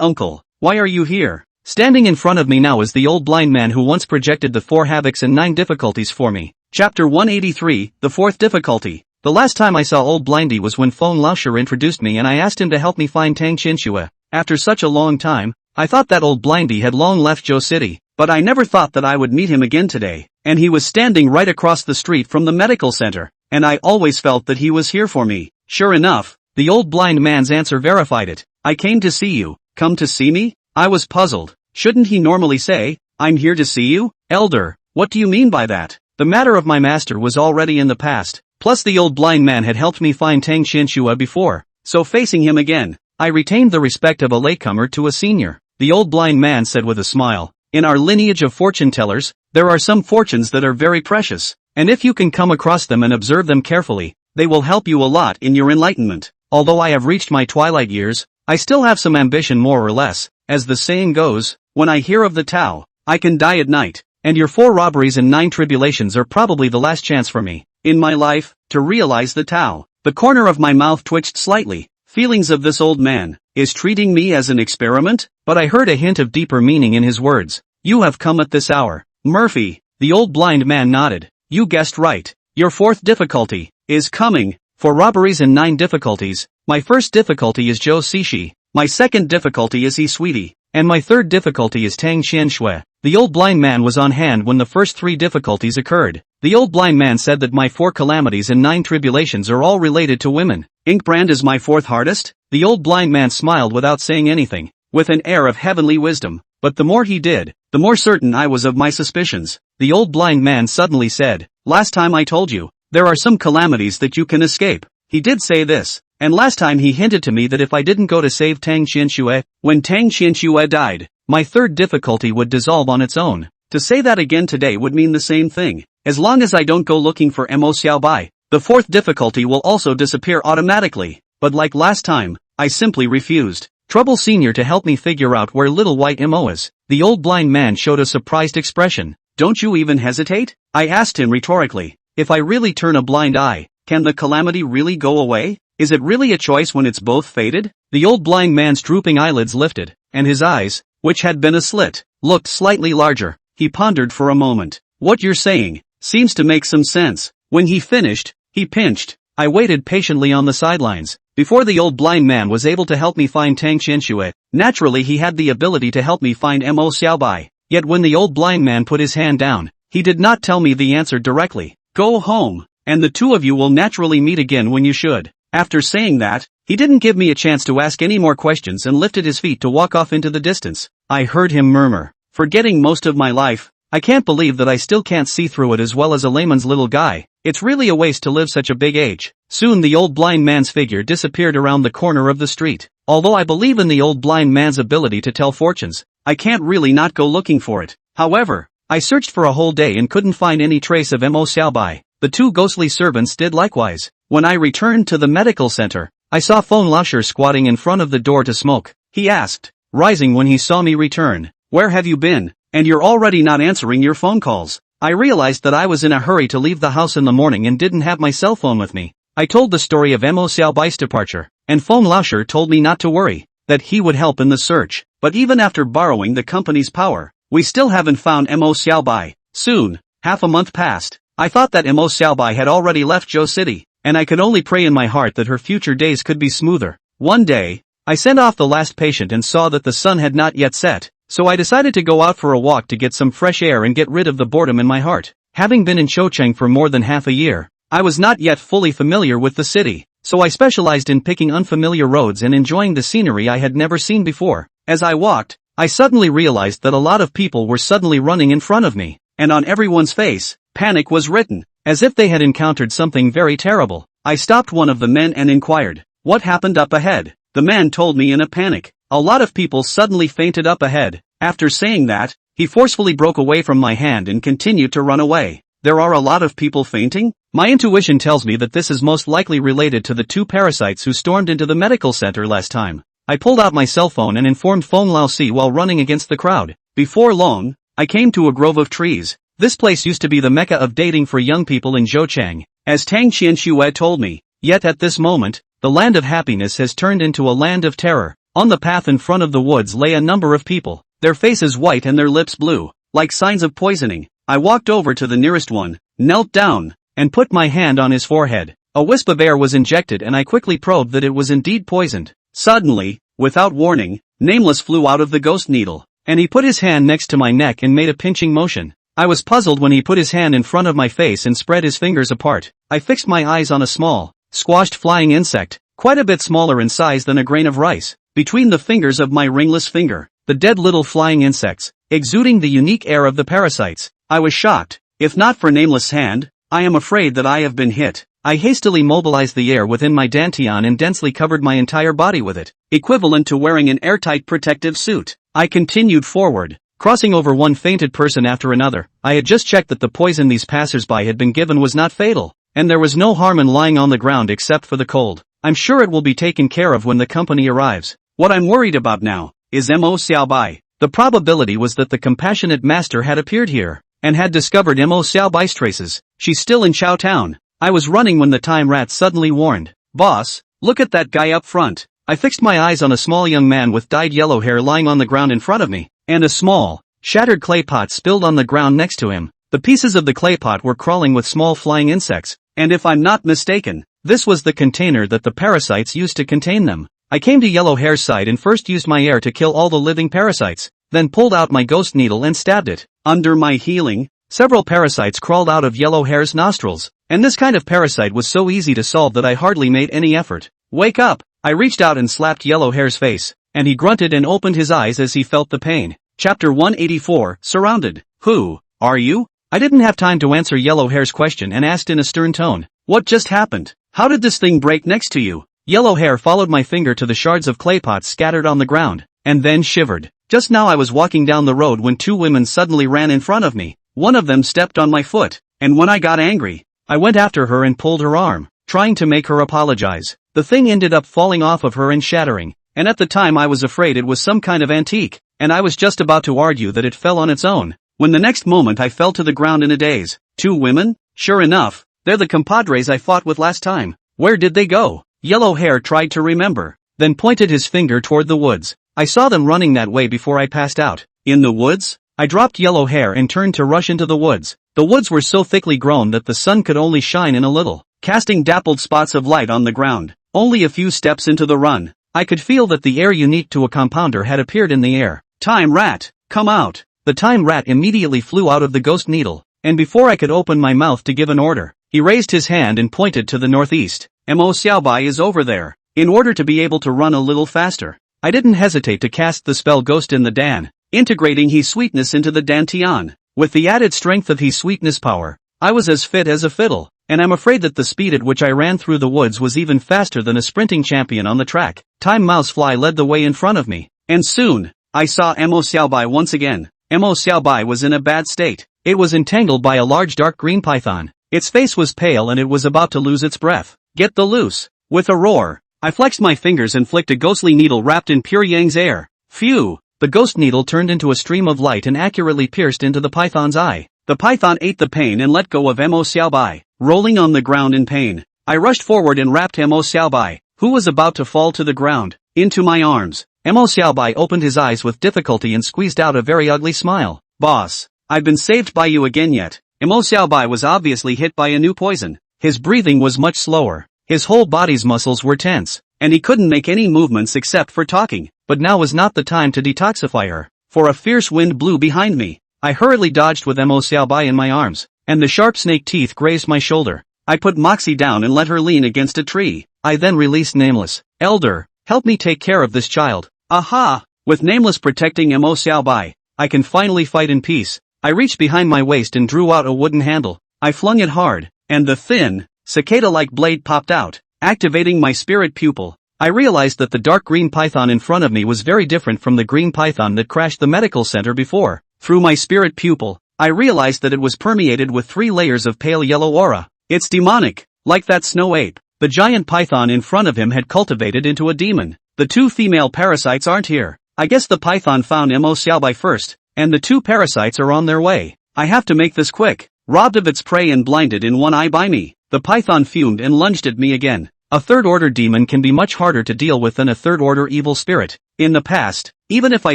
uncle, why are you here? Standing in front of me now is the old blind man who once projected the 4 havocs and 9 difficulties for me. Chapter 183, the 4th difficulty. The last time I saw old Blindy was when Feng Laosher introduced me and I asked him to help me find Tang Qinxue. After such a long time, I thought that old Blindy had long left Zhou City, but I never thought that I would meet him again today, and he was standing right across the street from the medical center, and I always felt that he was here for me. Sure enough, the old blind man's answer verified it. I came to see you. Come to see me? I was puzzled. Shouldn't he normally say, I'm here to see you? Elder, what do you mean by that? The matter of my master was already in the past, plus the old blind man had helped me find Tang Qinxue before, so facing him again, I retained the respect of a latecomer to a senior. The old blind man said with a smile, "In our lineage of fortune tellers, there are some fortunes that are very precious, and if you can come across them and observe them carefully, they will help you a lot in your enlightenment. Although I have reached my twilight years, I still have some ambition more or less. As the saying goes, when I hear of the Tao, I can die at night, and your 4 robberies and 9 tribulations are probably the last chance for me, in my life, to realize the Tao." The corner of my mouth twitched slightly. Feelings of this old man, is treating me as an experiment? But I heard a hint of deeper meaning in his words. "You have come at this hour, Murphy." The old blind man nodded. "You guessed right. Your 4th difficulty is coming. 4 robberies and 9 difficulties. My first difficulty is Joe Sishi. My second difficulty is He Sweetie. And my third difficulty is Tang Xian Shui." The old blind man was on hand when the first 3 difficulties occurred. The old blind man said that my 4 calamities and 9 tribulations are all related to women. Ink brand is my 4th hardest? The old blind man smiled without saying anything, with an air of heavenly wisdom. But the more he did, the more certain I was of my suspicions. The old blind man suddenly said, "Last time I told you, there are some calamities that you can escape." He did say this, and last time he hinted to me that if I didn't go to save Tang Xianxue, when Tang Xianxue died, my 3rd difficulty would dissolve on its own. To say that again today would mean the same thing. As long as I don't go looking for Mo Xiaobai, the 4th difficulty will also disappear automatically. But like last time, I simply refused. Trouble Senior to help me figure out where little white Mo is. The old blind man showed a surprised expression. "Don't you even hesitate?" I asked him rhetorically. "If I really turn a blind eye, can the calamity really go away? Is it really a choice when it's both fated?" The old blind man's drooping eyelids lifted, and his eyes, which had been a slit, looked slightly larger. He pondered for a moment. "What you're saying seems to make some sense." When he finished, he pinched. I waited patiently on the sidelines. Before the old blind man was able to help me find Tang Xianxue, naturally he had the ability to help me find Mo Xiaobai. Yet when the old blind man put his hand down, he did not tell me the answer directly. "Go home, and the 2 of you will naturally meet again when you should." After saying that, he didn't give me a chance to ask any more questions and lifted his feet to walk off into the distance. I heard him murmur, "Forgetting most of my life, I can't believe that I still can't see through it as well as a layman's little guy. It's really a waste to live such a big age." Soon the old blind man's figure disappeared around the corner of the street. Although I believe in the old blind man's ability to tell fortunes, I can't really not go looking for it. However, I searched for a whole day and couldn't find any trace of Mo Xiaobai. The 2 ghostly servants did likewise. When I returned to the medical center, I saw Feng Laosher squatting in front of the door to smoke. He asked, rising when he saw me return, "Where have you been? And you're already not answering your phone calls." I realized that I was in a hurry to leave the house in the morning and didn't have my cell phone with me. I told the story of Mo Xiaobai's departure, and Feng Laosher told me not to worry, that he would help in the search. But even after borrowing the company's power, we still haven't found Mo Xiaobai. Soon, half a month passed. I thought that Mo Xiaobai had already left Zhou City, and I could only pray in my heart that her future days could be smoother. One day, I sent off the last patient and saw that the sun had not yet set, so I decided to go out for a walk to get some fresh air and get rid of the boredom in my heart. Having been in Shoucheng for more than half a year, I was not yet fully familiar with the city, so I specialized in picking unfamiliar roads and enjoying the scenery I had never seen before. As I walked, I suddenly realized that a lot of people were suddenly running in front of me, and on everyone's face, panic was written, as if they had encountered something very terrible. I stopped one of the men and inquired, "What happened up ahead?" The man told me in a panic, "A lot of people suddenly fainted up ahead." After saying that, he forcefully broke away from my hand and continued to run away. There are a lot of people fainting? My intuition tells me that this is most likely related to the 2 parasites who stormed into the medical center last time. I pulled out my cell phone and informed Feng Laosi while running against the crowd. Before long, I came to a grove of trees. This place used to be the mecca of dating for young people in Zhoucheng, as Tang Qianxue told me. Yet at this moment, the land of happiness has turned into a land of terror. On the path in front of the woods lay a number of people, their faces white and their lips blue, like signs of poisoning. I walked over to the nearest one, knelt down, and put my hand on his forehead. A wisp of air was injected and I quickly probed that it was indeed poisoned. Suddenly, without warning, Nameless flew out of the ghost needle, and he put his hand next to my neck and made a pinching motion. I was puzzled when he put his hand in front of my face and spread his fingers apart. I fixed my eyes on a small, squashed flying insect, quite a bit smaller in size than a grain of rice, between the fingers of my ringless finger. The dead little flying insects, exuding the unique air of the parasites. I was shocked. If not for Nameless' hand, I am afraid that I have been hit. I hastily mobilized the air within my dantian and densely covered my entire body with it, equivalent to wearing an airtight protective suit. I continued forward, crossing over one fainted person after another. I had just checked that the poison these passers-by had been given was not fatal, and there was no harm in lying on the ground except for the cold. I'm sure it will be taken care of when the company arrives. What I'm worried about now is Mo Xiaobai. The probability was that the compassionate master had appeared here, and had discovered Mo Xiaobai's traces. She's still in Chao Town. I was running when the time rat suddenly warned, "Boss, look at that guy up front." I fixed my eyes on a small young man with dyed yellow hair lying on the ground in front of me, and a small, shattered clay pot spilled on the ground next to him. The pieces of the clay pot were crawling with small flying insects, and if I'm not mistaken, this was the container that the parasites used to contain them. I came to Yellow Hair's side and first used my air to kill all the living parasites, then pulled out my ghost needle and stabbed it. Under my healing, several parasites crawled out of Yellow Hair's nostrils, and this kind of parasite was so easy to solve that I hardly made any effort. "Wake up!" I reached out and slapped Yellow Hair's face, and he grunted and opened his eyes as he felt the pain. Chapter 184, Surrounded. "Who are you?" I didn't have time to answer Yellow Hair's question and asked in a stern tone, "What just happened? How did this thing break next to you?" Yellow Hair followed my finger to the shards of clay pots scattered on the ground, and then shivered. "Just now I was walking down the road when two women suddenly ran in front of me. One of them stepped on my foot, and when I got angry, I went after her and pulled her arm, trying to make her apologize. The thing ended up falling off of her and shattering, and at the time I was afraid it was some kind of antique, and I was just about to argue that it fell on its own, when the next moment I fell to the ground in a daze." "Two women? Sure enough, they're the compadres I fought with last time. Where did they go?" Yellow Hair tried to remember, then pointed his finger toward the woods. "I saw them running that way before I passed out." "In the woods?" I dropped Yellow Hair and turned to rush into the woods. The woods were so thickly grown that the sun could only shine in a little, casting dappled spots of light on the ground. Only a few steps into the run, I could feel that the air unique to a compounder had appeared in the air. "Time rat, come out!" The time rat immediately flew out of the ghost needle, and before I could open my mouth to give an order, he raised his hand and pointed to the northeast. "Mo Xiaobai is over there." In order to be able to run a little faster, I didn't hesitate to cast the spell Ghost in the Dan, integrating He Sweetness into the Dantian. With the added strength of He Sweetness power, I was as fit as a fiddle, and I'm afraid that the speed at which I ran through the woods was even faster than a sprinting champion on the track. Time Mousefly led the way in front of me, and soon, I saw Mo Xiaobai once again. Mo Xiaobai was in a bad state. It was entangled by a large dark green python. Its face was pale and it was about to lose its breath. "Get the loose!" With a roar, I flexed my fingers and flicked a ghostly needle wrapped in pure Yang's air. Phew! The ghost needle turned into a stream of light and accurately pierced into the python's eye. The python ate the pain and let go of Mo Xiaobai, rolling on the ground in pain. I rushed forward and wrapped Mo Xiaobai, who was about to fall to the ground, into my arms. Mo Xiaobai opened his eyes with difficulty and squeezed out a very ugly smile. "Boss, I've been saved by you again yet." Mo Xiaobai was obviously hit by a new poison. His breathing was much slower. His whole body's muscles were tense, and he couldn't make any movements except for talking. But now was not the time to detoxify her, for a fierce wind blew behind me. I hurriedly dodged with Mo Xiaobai in my arms, and the sharp snake teeth grazed my shoulder. I put Moxie down and let her lean against a tree. I then released Nameless. "Elder, help me take care of this child." Aha! With Nameless protecting Mo Xiaobai, I can finally fight in peace. I reached behind my waist and drew out a wooden handle. I flung it hard, and the thin, cicada-like blade popped out, activating my spirit pupil. I realized that the dark green python in front of me was very different from the green python that crashed the medical center before. Through my spirit pupil, I realized that it was permeated with 3 layers of pale yellow aura. It's demonic, like that snow ape. The giant python in front of him had cultivated into a demon. The 2 female parasites aren't here. I guess the python found Mo Xiaobai first, and the 2 parasites are on their way. I have to make this quick. Robbed of its prey and blinded in one eye by me, the python fumed and lunged at me again. A third-order demon can be much harder to deal with than a third-order evil spirit. In the past, even if I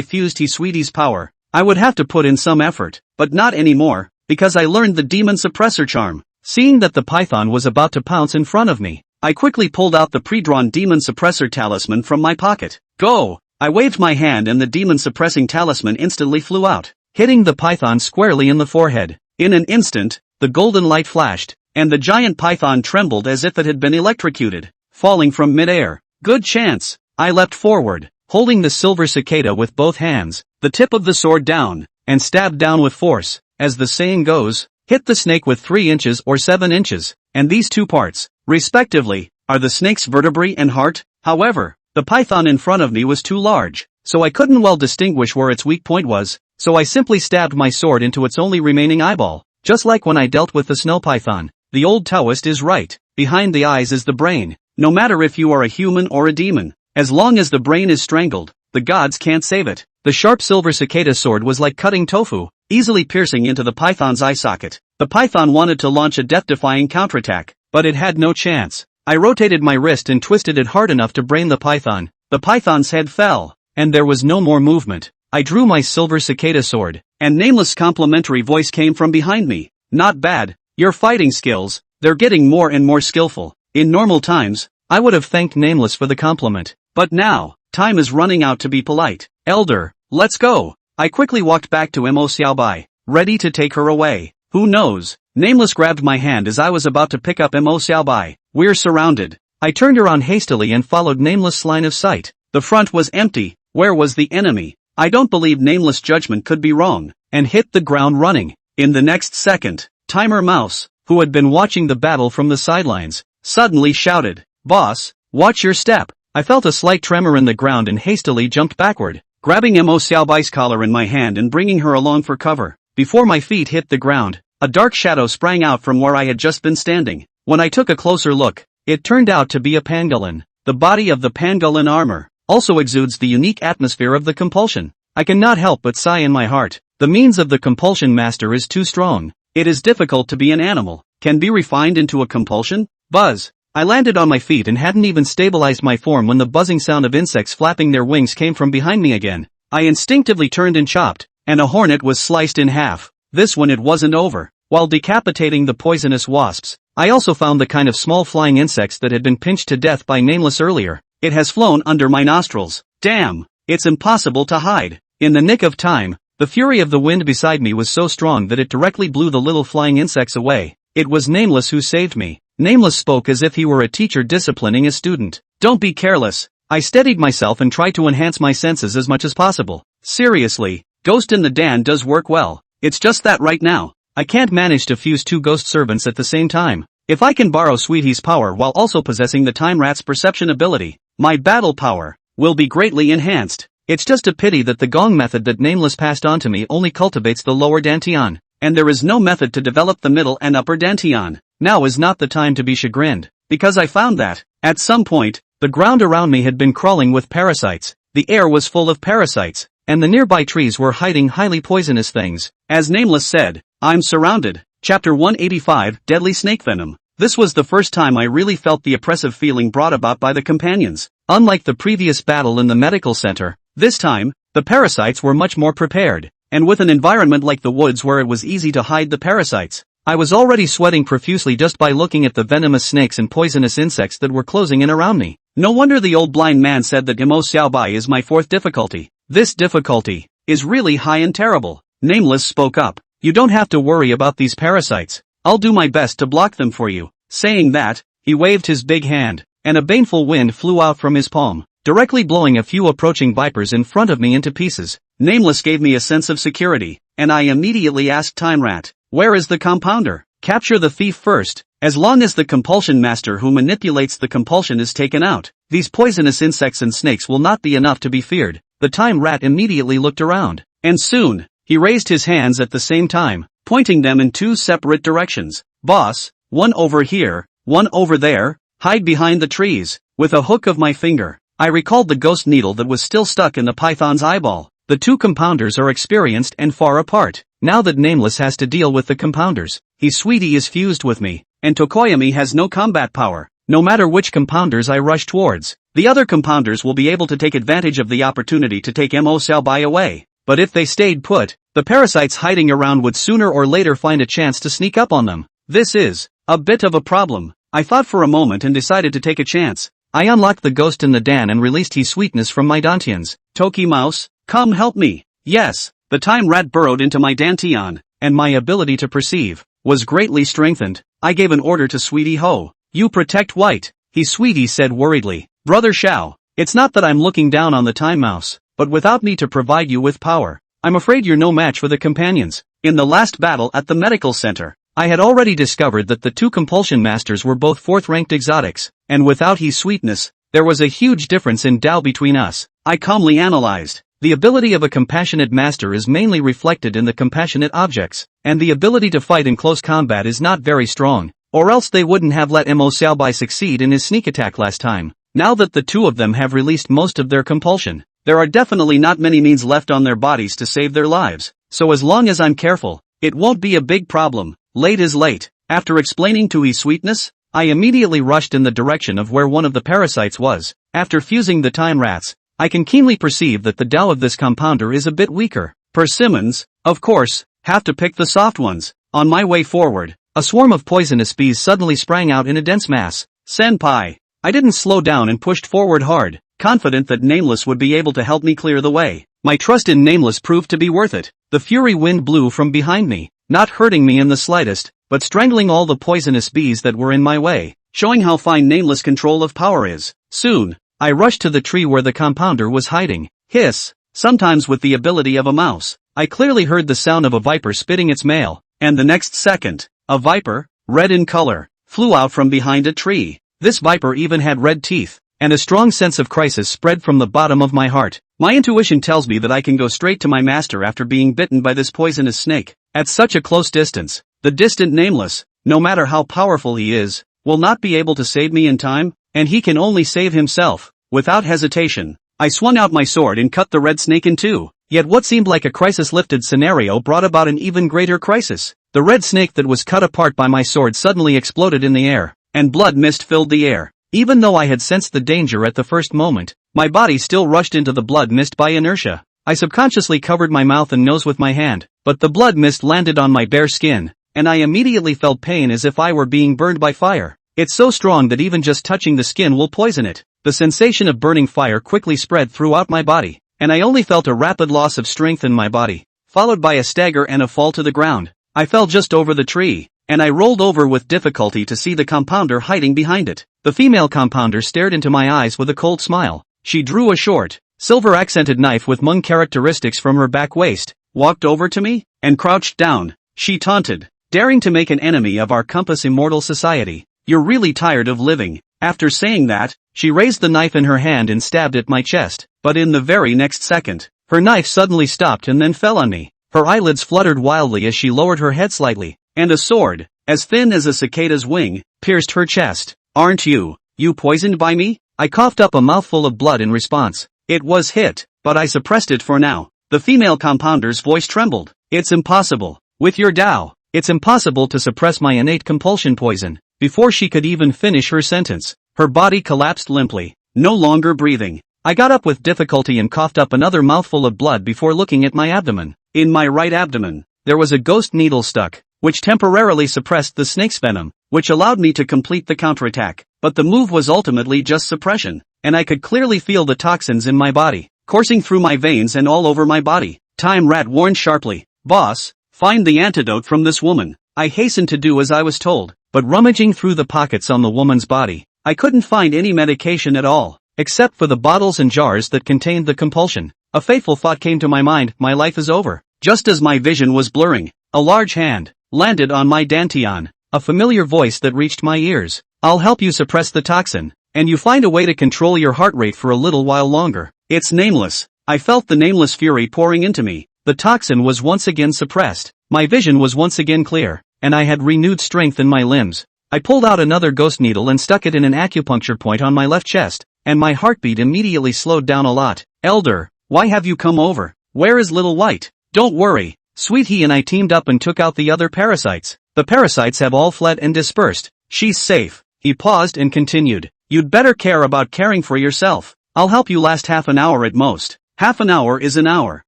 fused He Sweetie's power, I would have to put in some effort, but not anymore, because I learned the demon suppressor charm. Seeing that the python was about to pounce in front of me, I quickly pulled out the pre-drawn demon suppressor talisman from my pocket. "Go!" I waved my hand and the demon suppressing talisman instantly flew out, hitting the python squarely in the forehead. In an instant, the golden light flashed, and the giant python trembled as if it had been electrocuted, falling from mid-air. Good chance! I leapt forward, holding the silver cicada with both hands, the tip of the sword down, and stabbed down with force. As the saying goes, hit the snake with 3 inches or 7 inches, and these 2 parts, respectively, are the snake's vertebrae and heart. However, the python in front of me was too large, so I couldn't well distinguish where its weak point was, so I simply stabbed my sword into its only remaining eyeball. Just like when I dealt with the snow python, the old Taoist is right, behind the eyes is the brain. No matter if you are a human or a demon, as long as the brain is strangled, the gods can't save it. The sharp silver cicada sword was like cutting tofu, easily piercing into the python's eye socket. The python wanted to launch a death-defying counterattack, but it had no chance. I rotated my wrist and twisted it hard enough to brain the python. The python's head fell, and there was no more movement. I drew my silver cicada sword, and Nameless' complimentary voice came from behind me. Not bad, your fighting skills, they're getting more and more skillful. In normal times, I would have thanked Nameless for the compliment, but now, time is running out to be polite. Elder, let's go. I quickly walked back to Mo Xiaobai, ready to take her away. Who knows? Nameless grabbed my hand as I was about to pick up Mo Xiaobai. We're surrounded. I turned around hastily and followed Nameless' line of sight. The front was empty. Where was the enemy? I don't believe Nameless' judgment could be wrong, and hit the ground running. In the next second, Timer Mouse, who had been watching the battle from the sidelines, suddenly shouted, "Boss, watch your step." I felt a slight tremor in the ground and hastily jumped backward, grabbing Mo Xiaobai's collar in my hand and bringing her along for cover. Before my feet hit the ground, a dark shadow sprang out from where I had just been standing. When I took a closer look, it turned out to be a pangolin. The body of the pangolin armor also exudes the unique atmosphere of the compulsion. I cannot help but sigh in my heart. The means of the compulsion master is too strong. It is difficult to be an animal, can be refined into a compulsion. Buzz! I landed on my feet and hadn't even stabilized my form when the buzzing sound of insects flapping their wings came from behind me again. I instinctively turned and chopped, and a hornet was sliced in half. This one it wasn't over. While decapitating the poisonous wasps, I also found the kind of small flying insects that had been pinched to death by Nameless earlier. It has flown under my nostrils. Damn! It's impossible to hide. In the nick of time, the fury of the wind beside me was so strong that it directly blew the little flying insects away. It was Nameless who saved me. Nameless spoke as if he were a teacher disciplining a student. Don't be careless. I steadied myself and tried to enhance my senses as much as possible. Seriously, Ghost in the Dan does work well. It's just that right now, I can't manage to fuse two ghost servants at the same time. If I can borrow Sweetie's power while also possessing the Time Rat's perception ability, my battle power will be greatly enhanced. It's just a pity that the Gong method that Nameless passed on to me only cultivates the lower Dantian, and there is no method to develop the middle and upper Dantian. Now is not the time to be chagrined, because I found that, at some point, the ground around me had been crawling with parasites. The air was full of parasites, and the nearby trees were hiding highly poisonous things. As Nameless said, I'm surrounded. Chapter 185, Deadly Snake Venom. This was the first time I really felt the oppressive feeling brought about by the companions. Unlike the previous battle in the medical center, this time, the parasites were much more prepared, and with an environment like the woods where it was easy to hide the parasites, I was already sweating profusely just by looking at the venomous snakes and poisonous insects that were closing in around me. No wonder the old blind man said that Mo Xiaobai is my fourth difficulty. This difficulty is really high and terrible. Nameless spoke up. You don't have to worry about these parasites. I'll do my best to block them for you. Saying that, he waved his big hand, and a baneful wind flew out from his palm, directly blowing a few approaching vipers in front of me into pieces. Nameless gave me a sense of security, and I immediately asked Time Rat, where is the compounder? Capture the thief first. As long as the compulsion master who manipulates the compulsion is taken out, these poisonous insects and snakes will not be enough to be feared. The Time Rat immediately looked around, and soon, he raised his hands at the same time, pointing them in two separate directions. Boss, one over here, one over there, hide behind the trees. With a hook of my finger, I recalled the ghost needle that was still stuck in the python's eyeball. The two compounders are experienced and far apart. Now that Nameless has to deal with the compounders, his Sweetie is fused with me, and Tokoyami has no combat power. No matter which compounders I rush towards, the other compounders will be able to take advantage of the opportunity to take Mo Xiaobai away. But if they stayed put, the parasites hiding around would sooner or later find a chance to sneak up on them. This is a bit of a problem. I thought for a moment and decided to take a chance. I unlocked the Ghost in the Dan and released his sweetness from my Dantians. Toki Mouse, come help me. Yes, the Time Rat burrowed into my Dantian, and my ability to perceive was greatly strengthened. I gave an order to Sweetie Ho. You protect White. His Sweetie said worriedly. Brother Xiao, it's not that I'm looking down on the Time Mouse, but without me to provide you with power, I'm afraid you're no match for the companions. In the last battle at the medical center, I had already discovered that the two compulsion masters were both fourth-ranked exotics, and without his sweetness, there was a huge difference in Tao between us. I calmly analyzed. The ability of a compassionate master is mainly reflected in the compassionate objects, and the ability to fight in close combat is not very strong, or else they wouldn't have let Mo Xiaobai succeed in his sneak attack last time. Now that the two of them have released most of their compulsion, there are definitely not many means left on their bodies to save their lives, so as long as I'm careful, it won't be a big problem. Late is late. After explaining to his sweetness, I immediately rushed in the direction of where one of the parasites was. After fusing the time rats, I can keenly perceive that the Tao of this compounder is a bit weaker. Persimmons, of course, have to pick the soft ones. On my way forward, a swarm of poisonous bees suddenly sprang out in a dense mass. Senpai. I didn't slow down and pushed forward hard, confident that Nameless would be able to help me clear the way. My trust in Nameless proved to be worth it. The fury wind blew from behind me, not hurting me in the slightest, but strangling all the poisonous bees that were in my way, showing how fine Nameless control of power is. Soon, I rushed to the tree where the compounder was hiding. Hiss. Sometimes with the ability of a mouse, I clearly heard the sound of a viper spitting its mail, and the next second, a viper, red in color, flew out from behind a tree. This viper even had red teeth, and a strong sense of crisis spread from the bottom of my heart. My intuition tells me that I can go straight to my master after being bitten by this poisonous snake. At such a close distance, the distant Nameless, no matter how powerful he is, will not be able to save me in time, and he can only save himself. Without hesitation, I swung out my sword and cut the red snake in two. Yet what seemed like a crisis-lifted scenario brought about an even greater crisis. The red snake that was cut apart by my sword suddenly exploded in the air, and blood mist filled the air. Even though I had sensed the danger at the first moment, my body still rushed into the blood mist by inertia. I subconsciously covered my mouth and nose with my hand, but the blood mist landed on my bare skin, and I immediately felt pain as if I were being burned by fire. It's so strong that even just touching the skin will poison it. The sensation of burning fire quickly spread throughout my body, and I only felt a rapid loss of strength in my body, followed by a stagger and a fall to the ground. I fell just over the tree, and I rolled over with difficulty to see the compounder hiding behind it. The female compounder stared into my eyes with a cold smile. She drew a short, silver-accented knife with Hmong characteristics from her back waist, walked over to me, and crouched down. She taunted, daring to make an enemy of our compass immortal society. You're really tired of living. After saying that, she raised the knife in her hand and stabbed at my chest, but in the very next second, her knife suddenly stopped and then fell on me. Her eyelids fluttered wildly as she lowered her head slightly, and a sword, as thin as a cicada's wing, pierced her chest. Aren't you poisoned by me? I coughed up a mouthful of blood in response. It was hit, but I suppressed it for now. The female compounder's voice trembled. It's impossible. With your Tao, it's impossible to suppress my innate compulsion poison. Before she could even finish her sentence, her body collapsed limply, no longer breathing. I got up with difficulty and coughed up another mouthful of blood before looking at my abdomen. In my right abdomen, there was a ghost needle stuck, which temporarily suppressed the snake's venom, which allowed me to complete the counterattack. But the move was ultimately just suppression, and I could clearly feel the toxins in my body, coursing through my veins and all over my body. Time Rat warned sharply, "Boss, find the antidote from this woman." I hastened to do as I was told, but rummaging through the pockets on the woman's body, I couldn't find any medication at all, except for the bottles and jars that contained the compulsion. A fateful thought came to my mind: my life is over. Just as my vision was blurring, a large hand landed on my dantian, a familiar voice that reached my ears. "I'll help you suppress the toxin, and you find a way to control your heart rate for a little while longer." It's Nameless. I felt the Nameless fury pouring into me. The toxin was once again suppressed, my vision was once again clear, and I had renewed strength in my limbs. I pulled out another ghost needle and stuck it in an acupuncture point on my left chest, and my heartbeat immediately slowed down a lot. "Elder, why have you come over? Where is Little White?" "Don't worry, Sweet, he and I teamed up and took out the other parasites. The parasites have all fled and dispersed. She's safe." He paused and continued, "You'd better care about caring for yourself. I'll help you last half an hour at most." "Half an hour is an hour.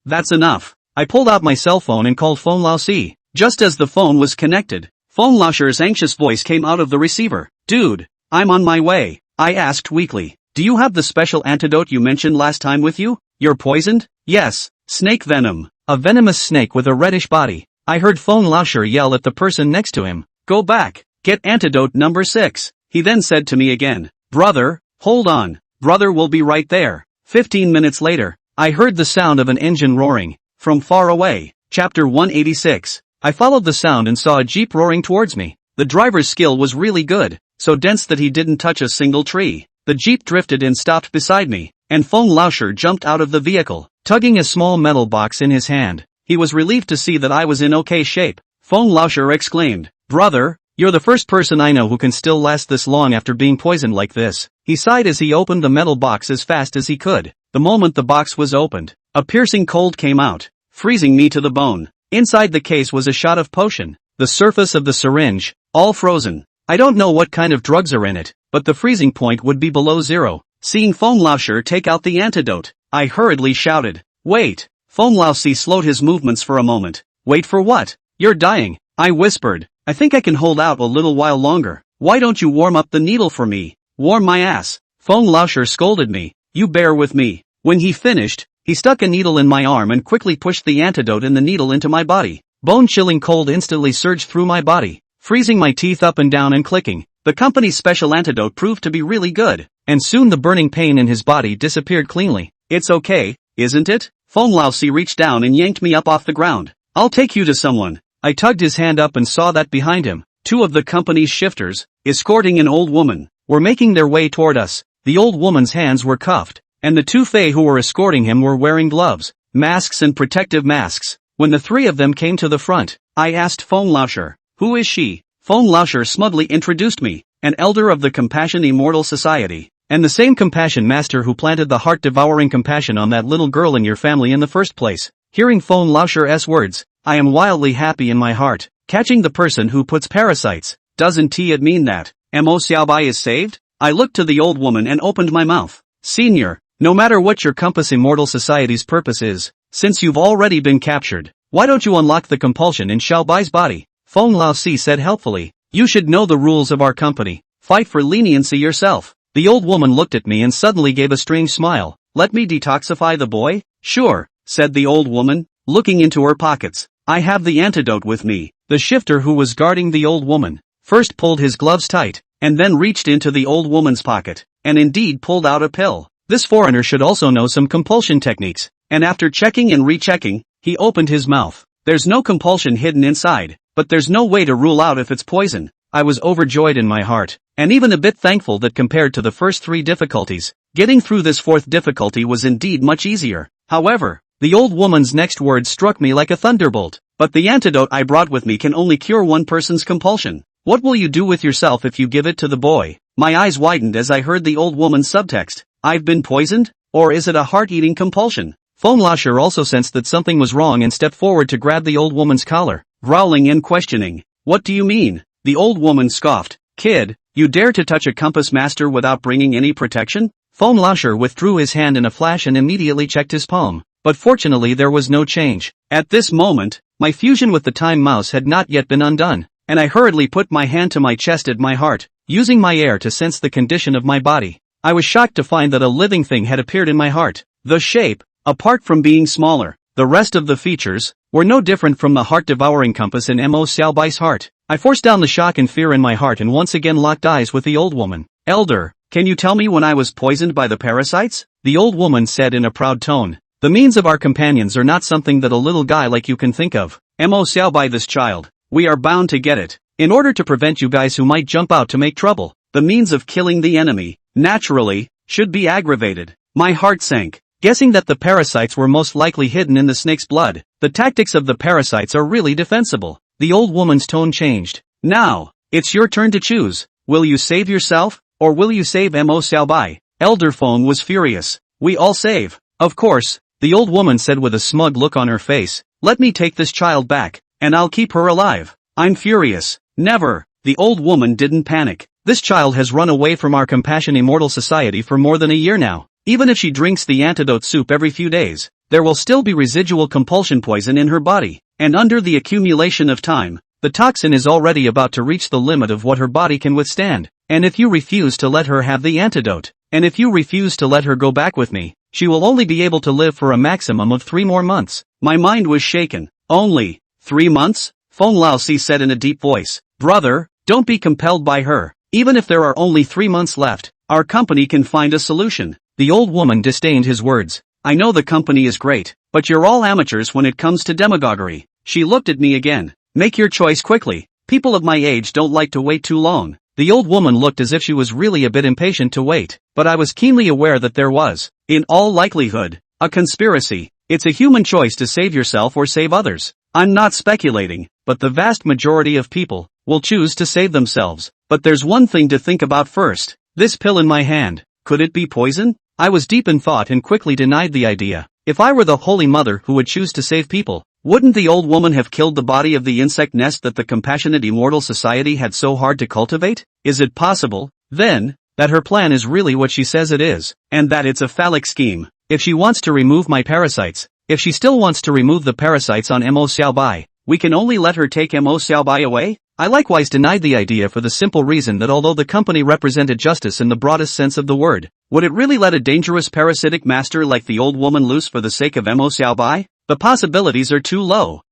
That's enough." I pulled out my cell phone and called Phone Lao Si. Just as the phone was connected, Phone Lao Shi's anxious voice came out of the receiver. "Dude, I'm on my way." I asked weakly, "Do you have the special antidote you mentioned last time with you?" "You're poisoned?" "Yes, snake venom." A venomous snake with a reddish body. I heard Phone Lao Shi yell at the person next to him, "Go back, get antidote number 6. He then said to me again, "Brother, hold on. Brother will be right there." 15 minutes later, I heard the sound of an engine roaring from far away. Chapter 186. I followed the sound and saw a jeep roaring towards me. The driver's skill was really good, so dense that he didn't touch a single tree. The jeep drifted and stopped beside me, and Feng Laosher jumped out of the vehicle, tugging a small metal box in his hand. He was relieved to see that I was in okay shape. Feng Laosher exclaimed, "Brother, you're the first person I know who can still last this long after being poisoned like this." He sighed as he opened the metal box as fast as he could. The moment the box was opened, a piercing cold came out, freezing me to the bone. Inside the case was a shot of potion, the surface of the syringe, all frozen. I don't know what kind of drugs are in it, but the freezing point would be below zero. Seeing Feng Laosher take out the antidote, I hurriedly shouted, "Wait!" Feng Laosher slowed his movements for a moment. "Wait for what? You're dying," I whispered. "I think I can hold out a little while longer. Why don't you warm up the needle for me?" "Warm my ass," Feng Laosher scolded me. "You bear with me." When he finished, he stuck a needle in my arm and quickly pushed the antidote in the needle into my body. Bone-chilling cold instantly surged through my body, freezing my teeth up and down and clicking. The company's special antidote proved to be really good, and soon the burning pain in his body disappeared cleanly. "It's okay, isn't it?" Feng Laosher reached down and yanked me up off the ground. "I'll take you to someone." I tugged his hand up and saw that behind him, two of the company's shifters, escorting an old woman, were making their way toward us. The old woman's hands were cuffed, and the two Fae who were escorting him were wearing gloves, masks and protective masks. When the three of them came to the front, I asked Feng Laosher, "Who is she?" Feng Laosher smugly introduced me, an elder of the Compassion Immortal Society, and the same compassion master who planted the heart-devouring compassion on that little girl in your family in the first place. Hearing Feng Laosher's words, I am wildly happy in my heart. Catching the person who puts parasites, doesn't it mean that Mo Xiaobai is saved? I looked to the old woman and opened my mouth. "Senior, no matter what your Compass Immortal Society's purpose is, since you've already been captured, why don't you unlock the compulsion in Xiaobai's body?" Feng Laosher said helpfully. "You should know the rules of our company. Fight for leniency yourself." The old woman looked at me and suddenly gave a strange smile. "Let me detoxify the boy?" "Sure," said the old woman, looking into her pockets. "I have the antidote with me." The shifter who was guarding the old woman first pulled his gloves tight, and then reached into the old woman's pocket, and indeed pulled out a pill. This foreigner should also know some compulsion techniques, and after checking and rechecking, he opened his mouth. There's no compulsion hidden inside, but there's no way to rule out if it's poison. I was overjoyed in my heart, and even a bit thankful that compared to the first three difficulties, getting through this fourth difficulty was indeed much easier. However, the old woman's next words struck me like a thunderbolt. "But the antidote I brought with me can only cure one person's compulsion. What will you do with yourself if you give it to the boy?" My eyes widened as I heard the old woman's subtext. "I've been poisoned? Or is it a heart-eating compulsion?" Feng Laosher also sensed that something was wrong and stepped forward to grab the old woman's collar, growling and questioning. "What do you mean?" The old woman scoffed. "Kid, you dare to touch a compass master without bringing any protection?" Feng Laosher withdrew his hand in a flash and immediately checked his palm. But fortunately there was no change. At this moment, my fusion with the time mouse had not yet been undone, and I hurriedly put my hand to my chest at my heart, using my air to sense the condition of my body. I was shocked to find that a living thing had appeared in my heart. The shape, apart from being smaller, the rest of the features, were no different from the heart-devouring compass in Mo Xiaobai's heart. I forced down the shock and fear in my heart and once again locked eyes with the old woman. "Elder, can you tell me when I was poisoned by the parasites?" The old woman said in a proud tone. "The means of our companions are not something that a little guy like you can think of. Mo Xiaobai this child, we are bound to get it. In order to prevent you guys who might jump out to make trouble, the means of killing the enemy, naturally, should be aggravated." My heart sank, guessing that the parasites were most likely hidden in the snake's blood. The tactics of the parasites are really defensible. The old woman's tone changed. "Now, it's your turn to choose. Will you save yourself, or will you save Mo Xiaobai?" Elder Feng was furious. "We all save, of course," the old woman said with a smug look on her face. "Let me take this child back, and I'll keep her alive." "I'm furious." "Never." The old woman didn't panic. "This child has run away from our Compassion Immortal Society for more than a year now. Even if she drinks the antidote soup every few days, there will still be residual compulsion poison in her body, and under the accumulation of time, the toxin is already about to reach the limit of what her body can withstand. And if you refuse to let her have the antidote, and if you refuse to let her go back with me, she will only be able to live for a maximum of 3 more months." My mind was shaken. "Only 3 months?" Feng Laosher said in a deep voice. "Brother, don't be compelled by her. Even if there are only 3 months left, our company can find a solution." The old woman disdained his words. "I know the company is great, but you're all amateurs when it comes to demagoguery." She looked at me again. Make your choice quickly. People of my age don't like to wait too long. The old woman looked as if she was really a bit impatient to wait, but I was keenly aware that there was, in all likelihood, a conspiracy. It's a human choice to save yourself or save others. I'm not speculating, but the vast majority of people will choose to save themselves. But there's one thing to think about first. This pill in my hand, could it be poison? I was deep in thought and quickly denied the idea. If I were the Holy Mother who would choose to save people, wouldn't the old woman have killed the body of the insect nest that the compassionate immortal society had so hard to cultivate? Is it possible, then, that her plan is really what she says it is, and that it's a phallic scheme? If she wants to remove my parasites, if she still wants to remove the parasites on Mo Xiaobai, we can only let her take Mo Xiaobai away? I likewise denied the idea for the simple reason that although the company represented justice in the broadest sense of the word, would it really let a dangerous parasitic master like the old woman loose for the sake of Mo Xiaobai? The possibilities are too low.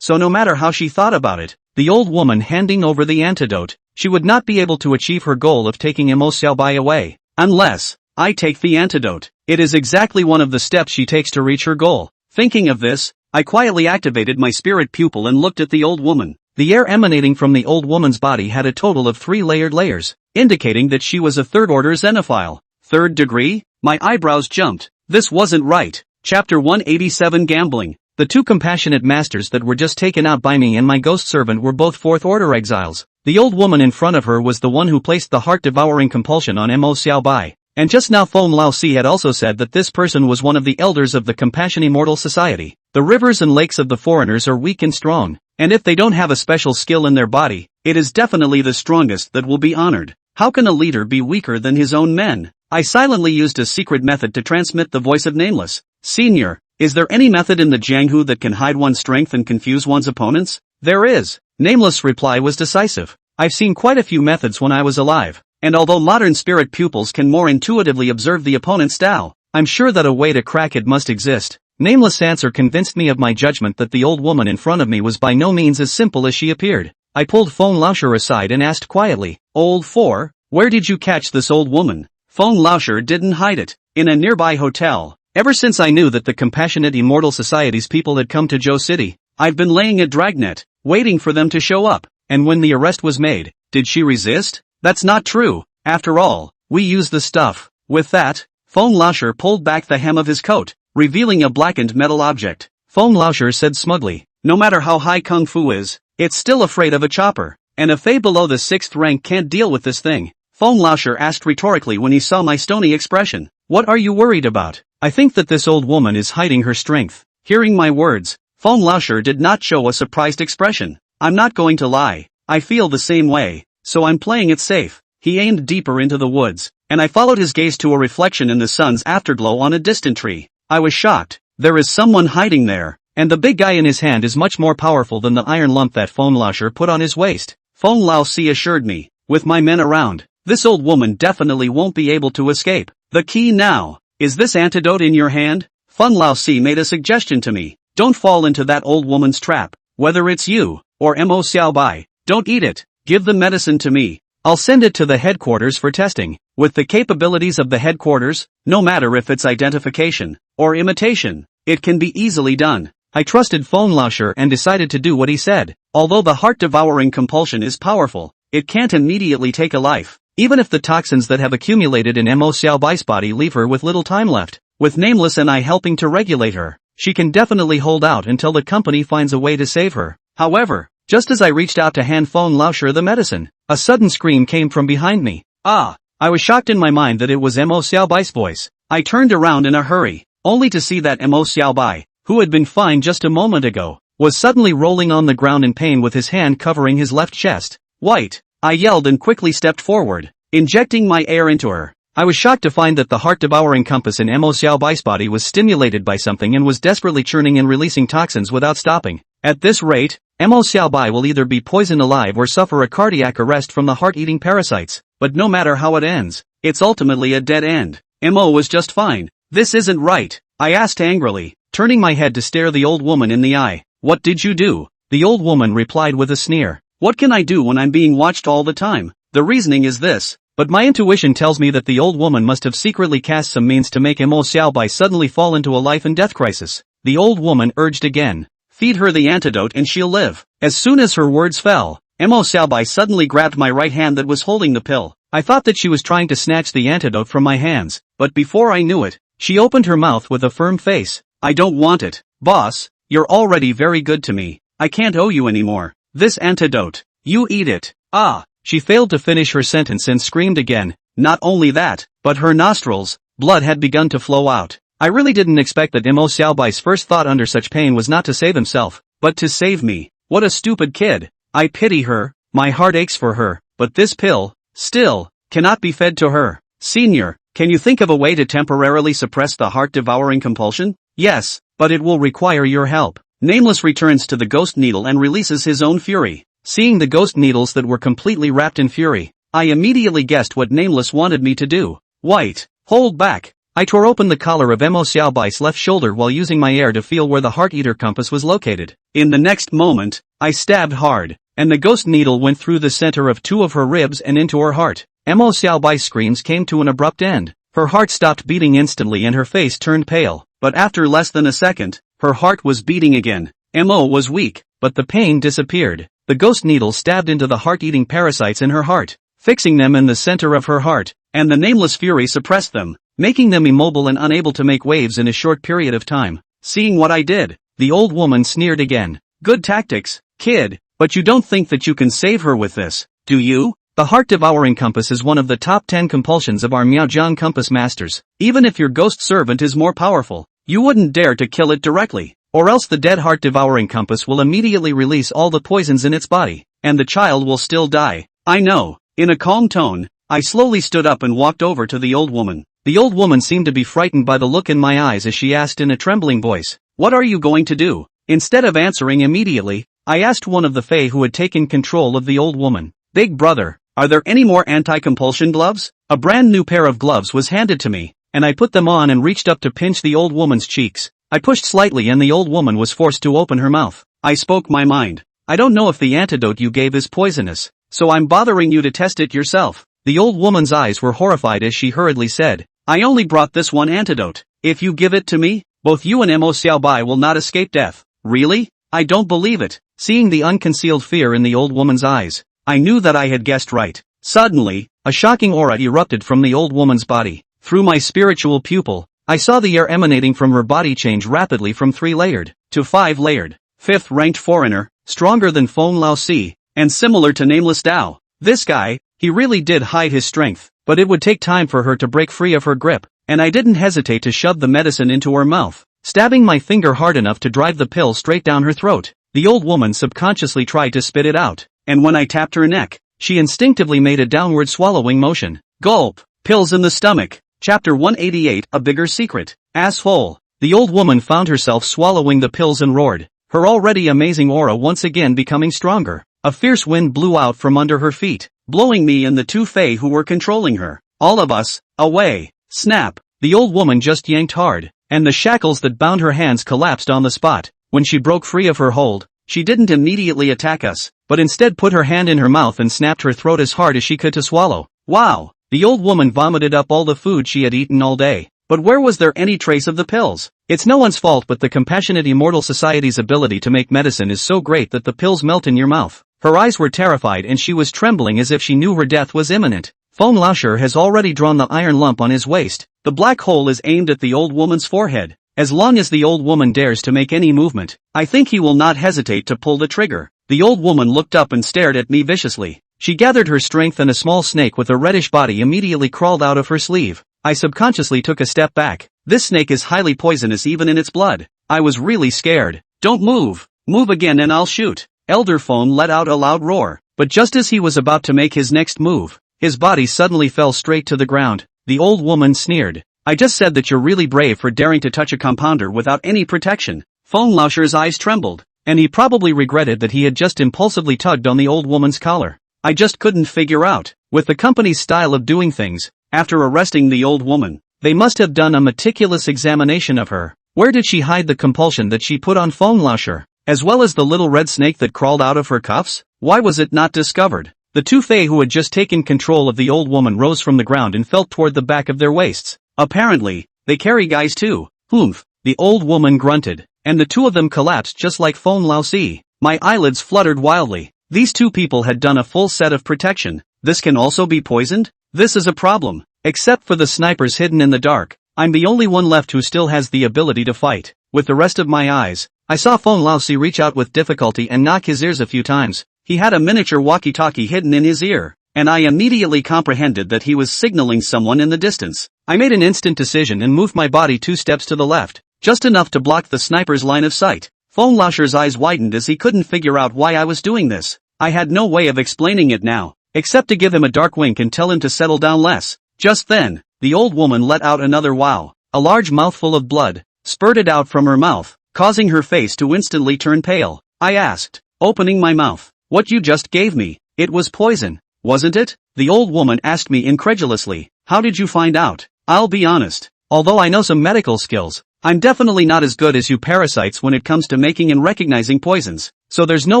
So no matter how she thought about it, the old woman handing over the antidote, she would not be able to achieve her goal of taking Mo Xiaobai away, unless I take the antidote. It is exactly one of the steps she takes to reach her goal. Thinking of this, I quietly activated my spirit pupil and looked at the old woman. The air emanating from the old woman's body had a total of 3 layered layers, indicating that she was a third-order xenophile. 3rd degree? My eyebrows jumped. This wasn't right. Chapter 187 Gambling. The 2 compassionate masters that were just taken out by me and my ghost servant were both 4th-order exiles. The old woman in front of her was the one who placed the heart-devouring compulsion on Mo Xiaobai. And just now Feng Laosi had also said that this person was one of the elders of the Compassion Immortal Society. The rivers and lakes of the foreigners are weak and strong, and if they don't have a special skill in their body, it is definitely the strongest that will be honored. How can a leader be weaker than his own men? I silently used a secret method to transmit the voice of Nameless. Senior, is there any method in the Jianghu that can hide one's strength and confuse one's opponents? There is. Nameless' reply was decisive. I've seen quite a few methods when I was alive. And although modern spirit pupils can more intuitively observe the opponent's Tao, I'm sure that a way to crack it must exist. Nameless' answer convinced me of my judgment that the old woman in front of me was by no means as simple as she appeared. I pulled Feng Laosher aside and asked quietly, Old 4, where did you catch this old woman? Feng Laosher didn't hide it. In a nearby hotel. Ever since I knew that the Compassionate Immortal Society's people had come to Zhou City, I've been laying a dragnet, waiting for them to show up. And when the arrest was made, did she resist? That's not true. After all, we use the stuff. With that, Feng Laosher pulled back the hem of his coat, revealing a blackened metal object. Feng Laosher said smugly, no matter how high Kung Fu is, it's still afraid of a chopper. And a Fei below the 6th rank can't deal with this thing. Feng Laosher asked rhetorically when he saw my stony expression. What are you worried about? I think that this old woman is hiding her strength. Hearing my words, Feng Laosher did not show a surprised expression. I'm not going to lie. I feel the same way. So I'm playing it safe. He aimed deeper into the woods, and I followed his gaze to a reflection in the sun's afterglow on a distant tree. I was shocked. There is someone hiding there, and the big guy in his hand is much more powerful than the iron lump that Feng Laosher put on his waist. Feng Laosi assured me, with my men around, this old woman definitely won't be able to escape. The key now. Is this antidote in your hand? Feng Laosi made a suggestion to me. Don't fall into that old woman's trap. Whether it's you, or Mo Xiaobai, don't eat it. Give the medicine to me. I'll send it to the headquarters for testing. With the capabilities of the headquarters, no matter if it's identification or imitation, it can be easily done. I trusted Feng Laosher and decided to do what he said. Although the heart-devouring compulsion is powerful, it can't immediately take a life. Even if the toxins that have accumulated in Mo Xiaobai's body leave her with little time left, with Nameless and I helping to regulate her, she can definitely hold out until the company finds a way to save her. However, just as I reached out to hand Feng Laosher the medicine, a sudden scream came from behind me. Ah! I was shocked in my mind that it was Mo Xiaobai's voice. I turned around in a hurry, only to see that Mo Xiaobai, who had been fine just a moment ago, was suddenly rolling on the ground in pain with his hand covering his left chest. White! I yelled and quickly stepped forward, injecting my air into her. I was shocked to find that the heart-devouring compass in Mo Xiaobai's body was stimulated by something and was desperately churning and releasing toxins without stopping. At this rate, Mo Xiaobai will either be poisoned alive or suffer a cardiac arrest from the heart-eating parasites. But no matter how it ends, it's ultimately a dead end. Mo was just fine. This isn't right, I asked angrily, turning my head to stare the old woman in the eye. What did you do? The old woman replied with a sneer. What can I do when I'm being watched all the time? The reasoning is this. But my intuition tells me that the old woman must have secretly cast some means to make Mo Xiaobai suddenly fall into a life and death crisis. The old woman urged again. Feed her the antidote and she'll live. As soon as her words fell, Mo Xiaobai suddenly grabbed my right hand that was holding the pill. I thought that she was trying to snatch the antidote from my hands, but before I knew it, she opened her mouth with a firm face. I don't want it, boss, you're already very good to me, I can't owe you anymore. This antidote, you eat it. Ah, she failed to finish her sentence and screamed again. Not only that, but her nostrils, blood had begun to flow out. I really didn't expect that Mo Xiaobai's first thought under such pain was not to save himself, but to save me. What a stupid kid. I pity her, my heart aches for her, but this pill, still, cannot be fed to her. Senior, can you think of a way to temporarily suppress the heart-devouring compulsion? Yes, but it will require your help. Nameless returns to the ghost needle and releases his own fury. Seeing the ghost needles that were completely wrapped in fury, I immediately guessed what Nameless wanted me to do. Wait, hold back. I tore open the collar of Mo Xiaobai's left shoulder while using my air to feel where the heart-eater compass was located. In the next moment, I stabbed hard, and the ghost needle went through the center of two of her ribs and into her heart. Mo Xiaobai's screams came to an abrupt end. Her heart stopped beating instantly and her face turned pale, but after less than a second, her heart was beating again. Mo was weak, but the pain disappeared. The ghost needle stabbed into the heart-eating parasites in her heart, fixing them in the center of her heart, and the nameless fury suppressed them, making them immobile and unable to make waves in a short period of time. Seeing what I did, the old woman sneered again. Good tactics, kid, but you don't think that you can save her with this, do you? The heart-devouring compass is one of the top 10 compulsions of our Miaojiang compass masters. Even if your ghost servant is more powerful, you wouldn't dare to kill it directly, or else the dead heart-devouring compass will immediately release all the poisons in its body, and the child will still die. I know. In a calm tone, I slowly stood up and walked over to the old woman. The old woman seemed to be frightened by the look in my eyes as she asked in a trembling voice, "What are you going to do?" Instead of answering immediately, I asked one of the Fae who had taken control of the old woman. "Big brother, are there any more anti-compulsion gloves?" A brand new pair of gloves was handed to me, and I put them on and reached up to pinch the old woman's cheeks. I pushed slightly and the old woman was forced to open her mouth. I spoke my mind. "I don't know if the antidote you gave is poisonous, so I'm bothering you to test it yourself." The old woman's eyes were horrified as she hurriedly said, "I only brought this one antidote. If you give it to me, both you and Mo Xiaobai will not escape death." "Really? I don't believe it." Seeing the unconcealed fear in the old woman's eyes, I knew that I had guessed right. Suddenly, a shocking aura erupted from the old woman's body. Through my spiritual pupil, I saw the air emanating from her body change rapidly from 3-layered to 5-layered. 5th-ranked foreigner, stronger than Feng Lao Si, and similar to Nameless Dao. This guy, he really did hide his strength, but it would take time for her to break free of her grip, and I didn't hesitate to shove the medicine into her mouth, stabbing my finger hard enough to drive the pill straight down her throat. The old woman subconsciously tried to spit it out, and when I tapped her neck, she instinctively made a downward swallowing motion. Gulp. Pills in the stomach. Chapter 188, A Bigger Secret. Asshole. The old woman found herself swallowing the pills and roared, her already amazing aura once again becoming stronger. A fierce wind blew out from under her feet, blowing me and the two Fae who were controlling her. All of us, away. Snap. The old woman just yanked hard, and the shackles that bound her hands collapsed on the spot. When she broke free of her hold, she didn't immediately attack us, but instead put her hand in her mouth and snapped her throat as hard as she could to swallow. Wow! The old woman vomited up all the food she had eaten all day. But where was there any trace of the pills? It's no one's fault, but the Compassionate Immortal Society's ability to make medicine is so great that the pills melt in your mouth. Her eyes were terrified and she was trembling as if she knew her death was imminent. Feng Laosher has already drawn the iron lump on his waist. The black hole is aimed at the old woman's forehead. As long as the old woman dares to make any movement, I think he will not hesitate to pull the trigger. The old woman looked up and stared at me viciously. She gathered her strength and a small snake with a reddish body immediately crawled out of her sleeve. I subconsciously took a step back. This snake is highly poisonous even in its blood. I was really scared. "Don't move. Move again and I'll shoot." Elder Feng let out a loud roar, but just as he was about to make his next move, his body suddenly fell straight to the ground. The old woman sneered. "I just said that you're really brave for daring to touch a compounder without any protection." Feng Laosher's eyes trembled, and he probably regretted that he had just impulsively tugged on the old woman's collar. I just couldn't figure out, with the company's style of doing things, after arresting the old woman, they must have done a meticulous examination of her. Where did she hide the compulsion that she put on Feng Laosher, as well as the little red snake that crawled out of her cuffs? Why was it not discovered? The two Fae who had just taken control of the old woman rose from the ground and felt toward the back of their waists. "Apparently, they carry guys too." "Humph," the old woman grunted, and the two of them collapsed just like Feng Lao Si. My eyelids fluttered wildly. These two people had done a full set of protection. This can also be poisoned? This is a problem. Except for the snipers hidden in the dark, I'm the only one left who still has the ability to fight. With the rest of my eyes, I saw Feng Laosi reach out with difficulty and knock his ears a few times. He had a miniature walkie-talkie hidden in his ear, and I immediately comprehended that he was signaling someone in the distance. I made an instant decision and moved my body 2 steps to the left, just enough to block the sniper's line of sight. Feng Laoshir's eyes widened as he couldn't figure out why I was doing this. I had no way of explaining it now, except to give him a dark wink and tell him to settle down less. Just then, the old woman let out another wow. A large mouthful of blood spurted out from her mouth, causing her face to instantly turn pale. I asked, opening my mouth, "What you just gave me? It was poison, wasn't it?" The old woman asked me incredulously. "How did you find out?" I'll be honest, although I know some medical skills, I'm definitely not as good as you parasites when it comes to making and recognizing poisons, so there's no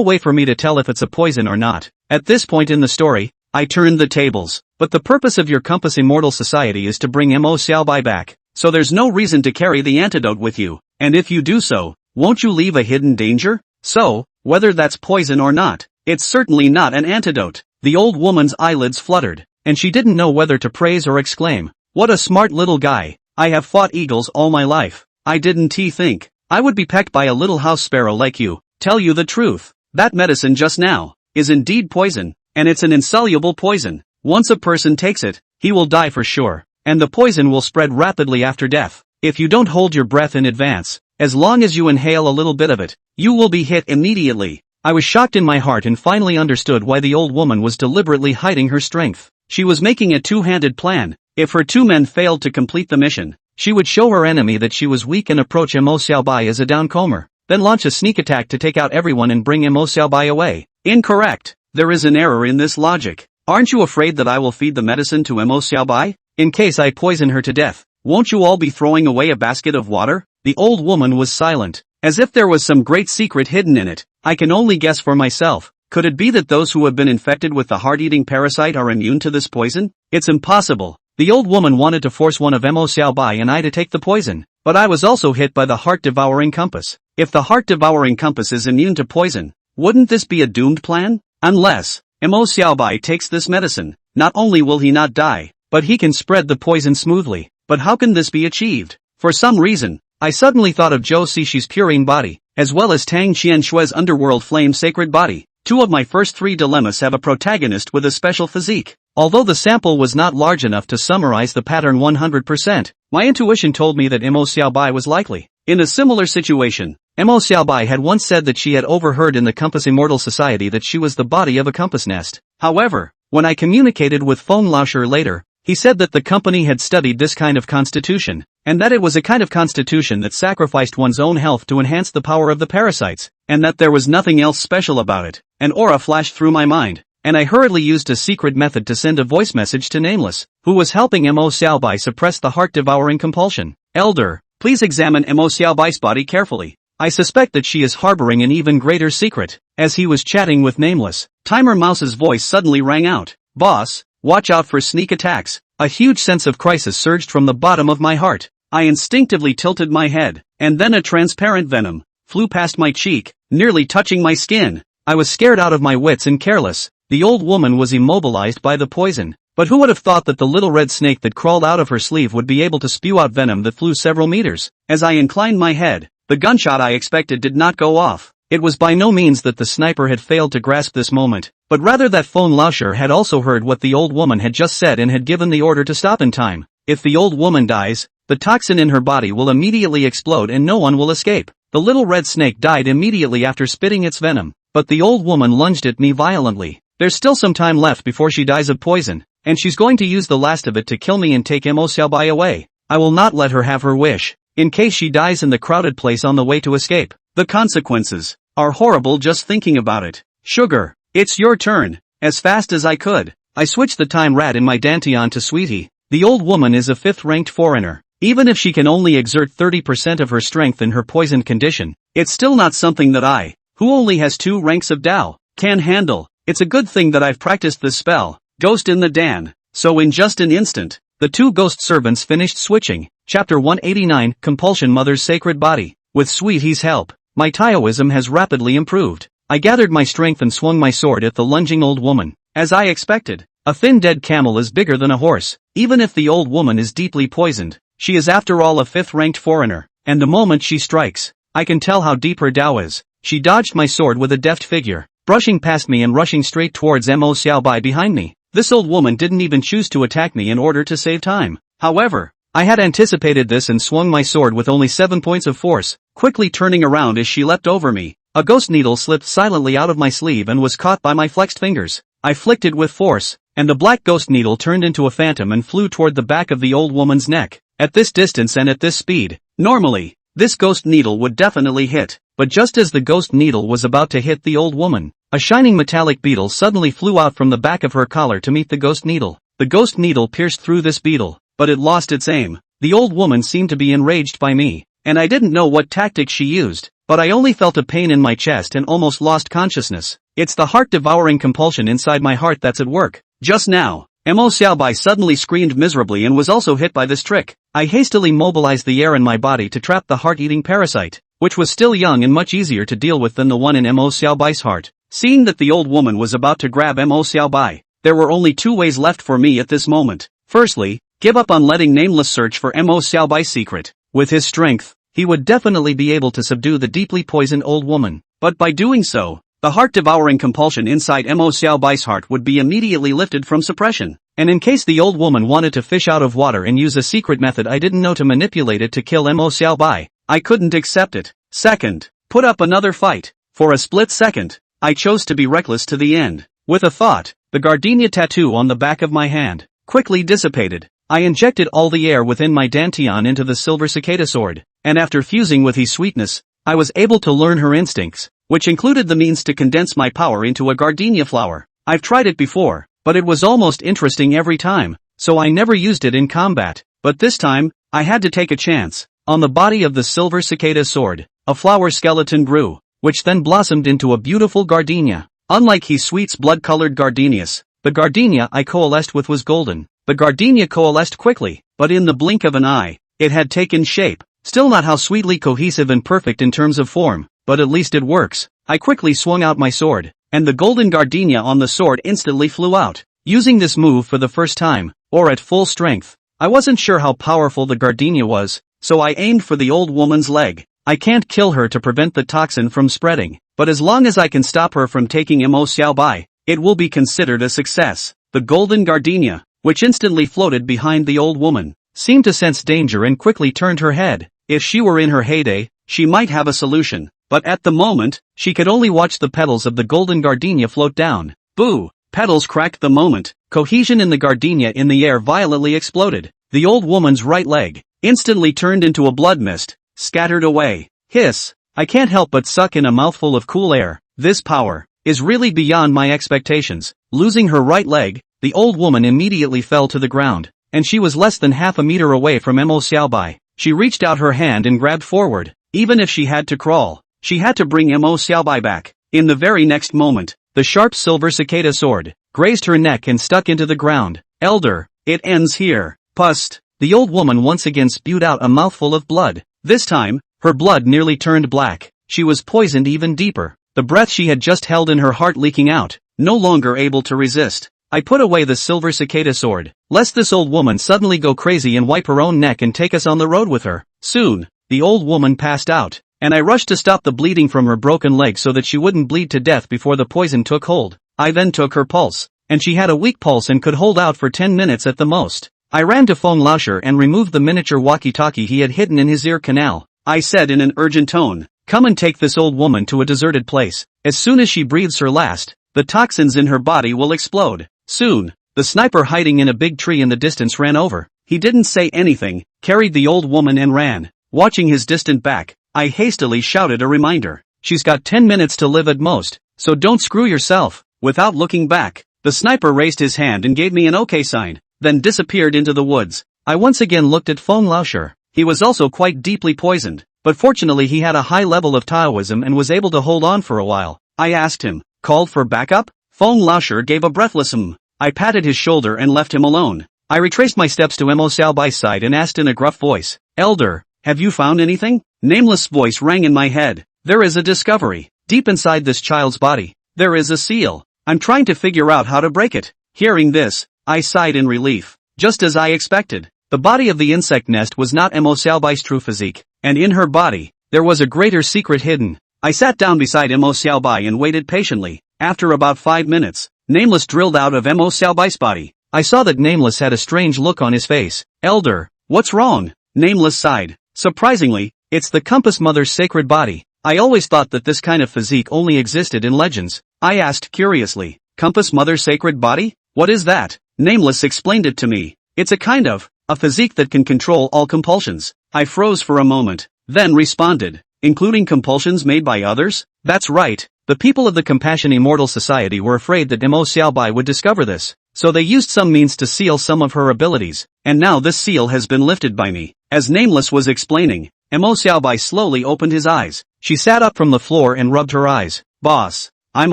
way for me to tell if it's a poison or not. At this point in the story, I turned the tables. But the purpose of your Compass Immortal Society is to bring Mo Xiaobai back, so there's no reason to carry the antidote with you, and if you do so, won't you leave a hidden danger? So, whether that's poison or not, it's certainly not an antidote. The old woman's eyelids fluttered, and she didn't know whether to praise or exclaim. What a smart little guy. I have fought eagles all my life. I didn't think I would be pecked by a little house sparrow like you. Tell you the truth, that medicine just now is indeed poison, and it's an insoluble poison. Once a person takes it, he will die for sure, and the poison will spread rapidly after death. If you don't hold your breath in advance, as long as you inhale a little bit of it, you will be hit immediately. I was shocked in my heart and finally understood why the old woman was deliberately hiding her strength. She was making a two-handed plan. If her 2 men failed to complete the mission, she would show her enemy that she was weak and approach Mo Xiaobai as a downcomer, then launch a sneak attack to take out everyone and bring Mo Xiaobai away. Incorrect. There is an error in this logic. Aren't you afraid that I will feed the medicine to Mo Xiaobai? In case I poison her to death, won't you all be throwing away a basket of water? The old woman was silent, as if there was some great secret hidden in it. I can only guess for myself. Could it be that those who have been infected with the heart-eating parasite are immune to this poison? It's impossible. The old woman wanted to force one of Mo Xiaobai and I to take the poison, but I was also hit by the heart-devouring compass. If the heart-devouring compass is immune to poison, wouldn't this be a doomed plan? Unless Mo Xiaobai takes this medicine, not only will he not die, but he can spread the poison smoothly. But how can this be achieved? For some reason, I suddenly thought of Zhou Xishi's purine body, as well as Tang Qianshui's underworld flame sacred body. 2 of my first 3 dilemmas have a protagonist with a special physique. Although the sample was not large enough to summarize the pattern 100%, my intuition told me that Mo Xiaobai was likely in a similar situation. Mo Xiaobai had once said that she had overheard in the Compass Immortal Society that she was the body of a compass nest. However, when I communicated with Feng Laoshir later, he said that the company had studied this kind of constitution, and that it was a kind of constitution that sacrificed one's own health to enhance the power of the parasites, and that there was nothing else special about it. An aura flashed through my mind, and I hurriedly used a secret method to send a voice message to Nameless, who was helping Mo Xiaobai suppress the heart-devouring compulsion. Elder, please examine Mo Xiaobai's body carefully. I suspect that she is harboring an even greater secret. As he was chatting with Nameless, Timer Mouse's voice suddenly rang out. Boss, watch out for sneak attacks. A huge sense of crisis surged from the bottom of my heart. I instinctively tilted my head, and then a transparent venom flew past my cheek, nearly touching my skin. I was scared out of my wits and careless. The old woman was immobilized by the poison, but who would have thought that the little red snake that crawled out of her sleeve would be able to spew out venom that flew several meters? As I inclined my head, the gunshot I expected did not go off. It was by no means that the sniper had failed to grasp this moment, but rather that Feng Laoshir had also heard what the old woman had just said and had given the order to stop in time. If the old woman dies, the toxin in her body will immediately explode and no one will escape. The little red snake died immediately after spitting its venom, but the old woman lunged at me violently. There's still some time left before she dies of poison, and she's going to use the last of it to kill me and take Mo Xiaobai away. I will not let her have her wish, in case she dies in the crowded place on the way to escape. The consequences are horrible just thinking about it. Sugar, it's your turn. As fast as I could, I switched the time rat in my Dantian to Sweetie. The old woman is a 5th-ranked foreigner. Even if she can only exert 30% of her strength in her poisoned condition, it's still not something that I, who only has 2 ranks of Dao, can handle. It's a good thing that I've practiced this spell, Ghost in the Dan. So in just an instant, the 2 ghost servants finished switching. Chapter 189, Compulsion Mother's Sacred Body. With Sweetie's help, my Taoism has rapidly improved. I gathered my strength and swung my sword at the lunging old woman. As I expected, a thin dead camel is bigger than a horse. Even if the old woman is deeply poisoned, she is after all a 5th-ranked foreigner, and the moment she strikes, I can tell how deep her Dao is. She dodged my sword with a deft figure, brushing past me and rushing straight towards Mo Xiaobai behind me. This old woman didn't even choose to attack me in order to save time. However, I had anticipated this and swung my sword with only 7 points of force, quickly turning around as she leapt over me. A ghost needle slipped silently out of my sleeve and was caught by my flexed fingers. I flicked it with force, and the black ghost needle turned into a phantom and flew toward the back of the old woman's neck. At this distance and at this speed, normally, this ghost needle would definitely hit, but just as the ghost needle was about to hit the old woman, a shining metallic beetle suddenly flew out from the back of her collar to meet the ghost needle. The ghost needle pierced through this beetle, but it lost its aim. The old woman seemed to be enraged by me, and I didn't know what tactic she used, but I only felt a pain in my chest and almost lost consciousness. It's the heart-devouring compulsion inside my heart that's at work. Just now, Mo Xiaobai suddenly screamed miserably and was also hit by this trick. I hastily mobilized the air in my body to trap the heart-eating parasite, which was still young and much easier to deal with than the one in Mo Xiaobai's heart. Seeing that the old woman was about to grab Mo Xiaobai, there were only 2 ways left for me at this moment. Firstly, give up on letting Nameless search for Mo Xiaobai's secret. With his strength, he would definitely be able to subdue the deeply poisoned old woman. But by doing so, the heart-devouring compulsion inside Mo Xiaobai's heart would be immediately lifted from suppression. And in case the old woman wanted to fish out of water and use a secret method I didn't know to manipulate it to kill Mo Xiaobai, I couldn't accept it. Second, put up another fight. For a split second, I chose to be reckless to the end. With a thought, the gardenia tattoo on the back of my hand quickly dissipated. I injected all the air within my dantian into the silver cicada sword, and after fusing with his sweetness, I was able to learn her instincts, which included the means to condense my power into a gardenia flower. I've tried it before, but it was almost interesting every time, so I never used it in combat. But this time, I had to take a chance. On the body of the silver cicada sword, a flower skeleton grew, which then blossomed into a beautiful gardenia. Unlike his sweet's blood-colored gardenias, the gardenia I coalesced with was golden. The gardenia coalesced quickly, but in the blink of an eye, it had taken shape. Still not how sweetly cohesive and perfect in terms of form, but at least it works. I quickly swung out my sword, and the golden gardenia on the sword instantly flew out. Using this move for the first time, or at full strength, I wasn't sure how powerful the gardenia was, so I aimed for the old woman's leg. I can't kill her to prevent the toxin from spreading, but as long as I can stop her from taking Mo Xiaobai, it will be considered a success. The golden gardenia, which instantly floated behind the old woman, seemed to sense danger and quickly turned her head. If she were in her heyday, she might have a solution, but at the moment, she could only watch the petals of the golden gardenia float down. Boo! Petals cracked the moment. Cohesion in the gardenia in the air violently exploded. The old woman's right leg instantly turned into a blood mist, scattered away. Hiss! I can't help but suck in a mouthful of cool air. This power is really beyond my expectations. Losing her right leg, the old woman immediately fell to the ground, and she was less than half a meter away from Mo Xiaobai. She reached out her hand and grabbed forward. Even if she had to crawl, she had to bring Mo Xiaobai back. In the very next moment, the sharp silver cicada sword grazed her neck and stuck into the ground. Elder, it ends here. Pust! The old woman once again spewed out a mouthful of blood. This time, her blood nearly turned black. She was poisoned even deeper. The breath she had just held in her heart leaking out, no longer able to resist. I put away the silver cicada sword, lest this old woman suddenly go crazy and wipe her own neck and take us on the road with her. Soon, the old woman passed out, and I rushed to stop the bleeding from her broken leg so that she wouldn't bleed to death before the poison took hold. I then took her pulse, and she had a weak pulse and could hold out for 10 minutes at the most. I ran to Feng Laosher and removed the miniature walkie-talkie he had hidden in his ear canal. I said in an urgent tone, "Come and take this old woman to a deserted place. As soon as she breathes her last, the toxins in her body will explode." Soon, the sniper hiding in a big tree in the distance ran over. He didn't say anything, carried the old woman and ran. Watching his distant back, I hastily shouted a reminder. "She's got 10 minutes to live at most, so don't screw yourself." Without looking back, the sniper raised his hand and gave me an OK sign, then disappeared into the woods. I once again looked at Feng Laosher. He was also quite deeply poisoned, but fortunately he had a high level of Taoism and was able to hold on for a while. I asked him, "Called for backup?" Feng Laosher gave a breathless I patted his shoulder and left him alone. I retraced my steps to Mo Xiaobai's side and asked in a gruff voice, "Elder, have you found anything?" Nameless voice rang in my head. "There is a discovery. Deep inside this child's body, there is a seal. I'm trying to figure out how to break it. Hearing this, I sighed in relief. Just as I expected, the body of the insect nest was not Emo Xiaobai's true physique, and in her body, there was a greater secret hidden. I sat down beside Emo Xiaobai and waited patiently. After about 5 minutes, Nameless drilled out of Emo Xiaobai's body. I saw that Nameless had a strange look on his face. Elder, what's wrong? Nameless sighed. Surprisingly, it's the Compass Mother's sacred body. I always thought that this kind of physique only existed in legends. I asked curiously, Compass Mother's sacred body? What is that? Nameless explained it to me. It's a kind of a physique that can control all compulsions. I froze for a moment, then responded, including compulsions made by others? That's right. The people of the Compassion Immortal Society were afraid that Emo Xiaobai would discover this, so they used some means to seal some of her abilities, and now this seal has been lifted by me. As Nameless was explaining, Emo Xiaobai slowly opened his eyes. She sat up from the floor and rubbed her eyes. Boss, I'm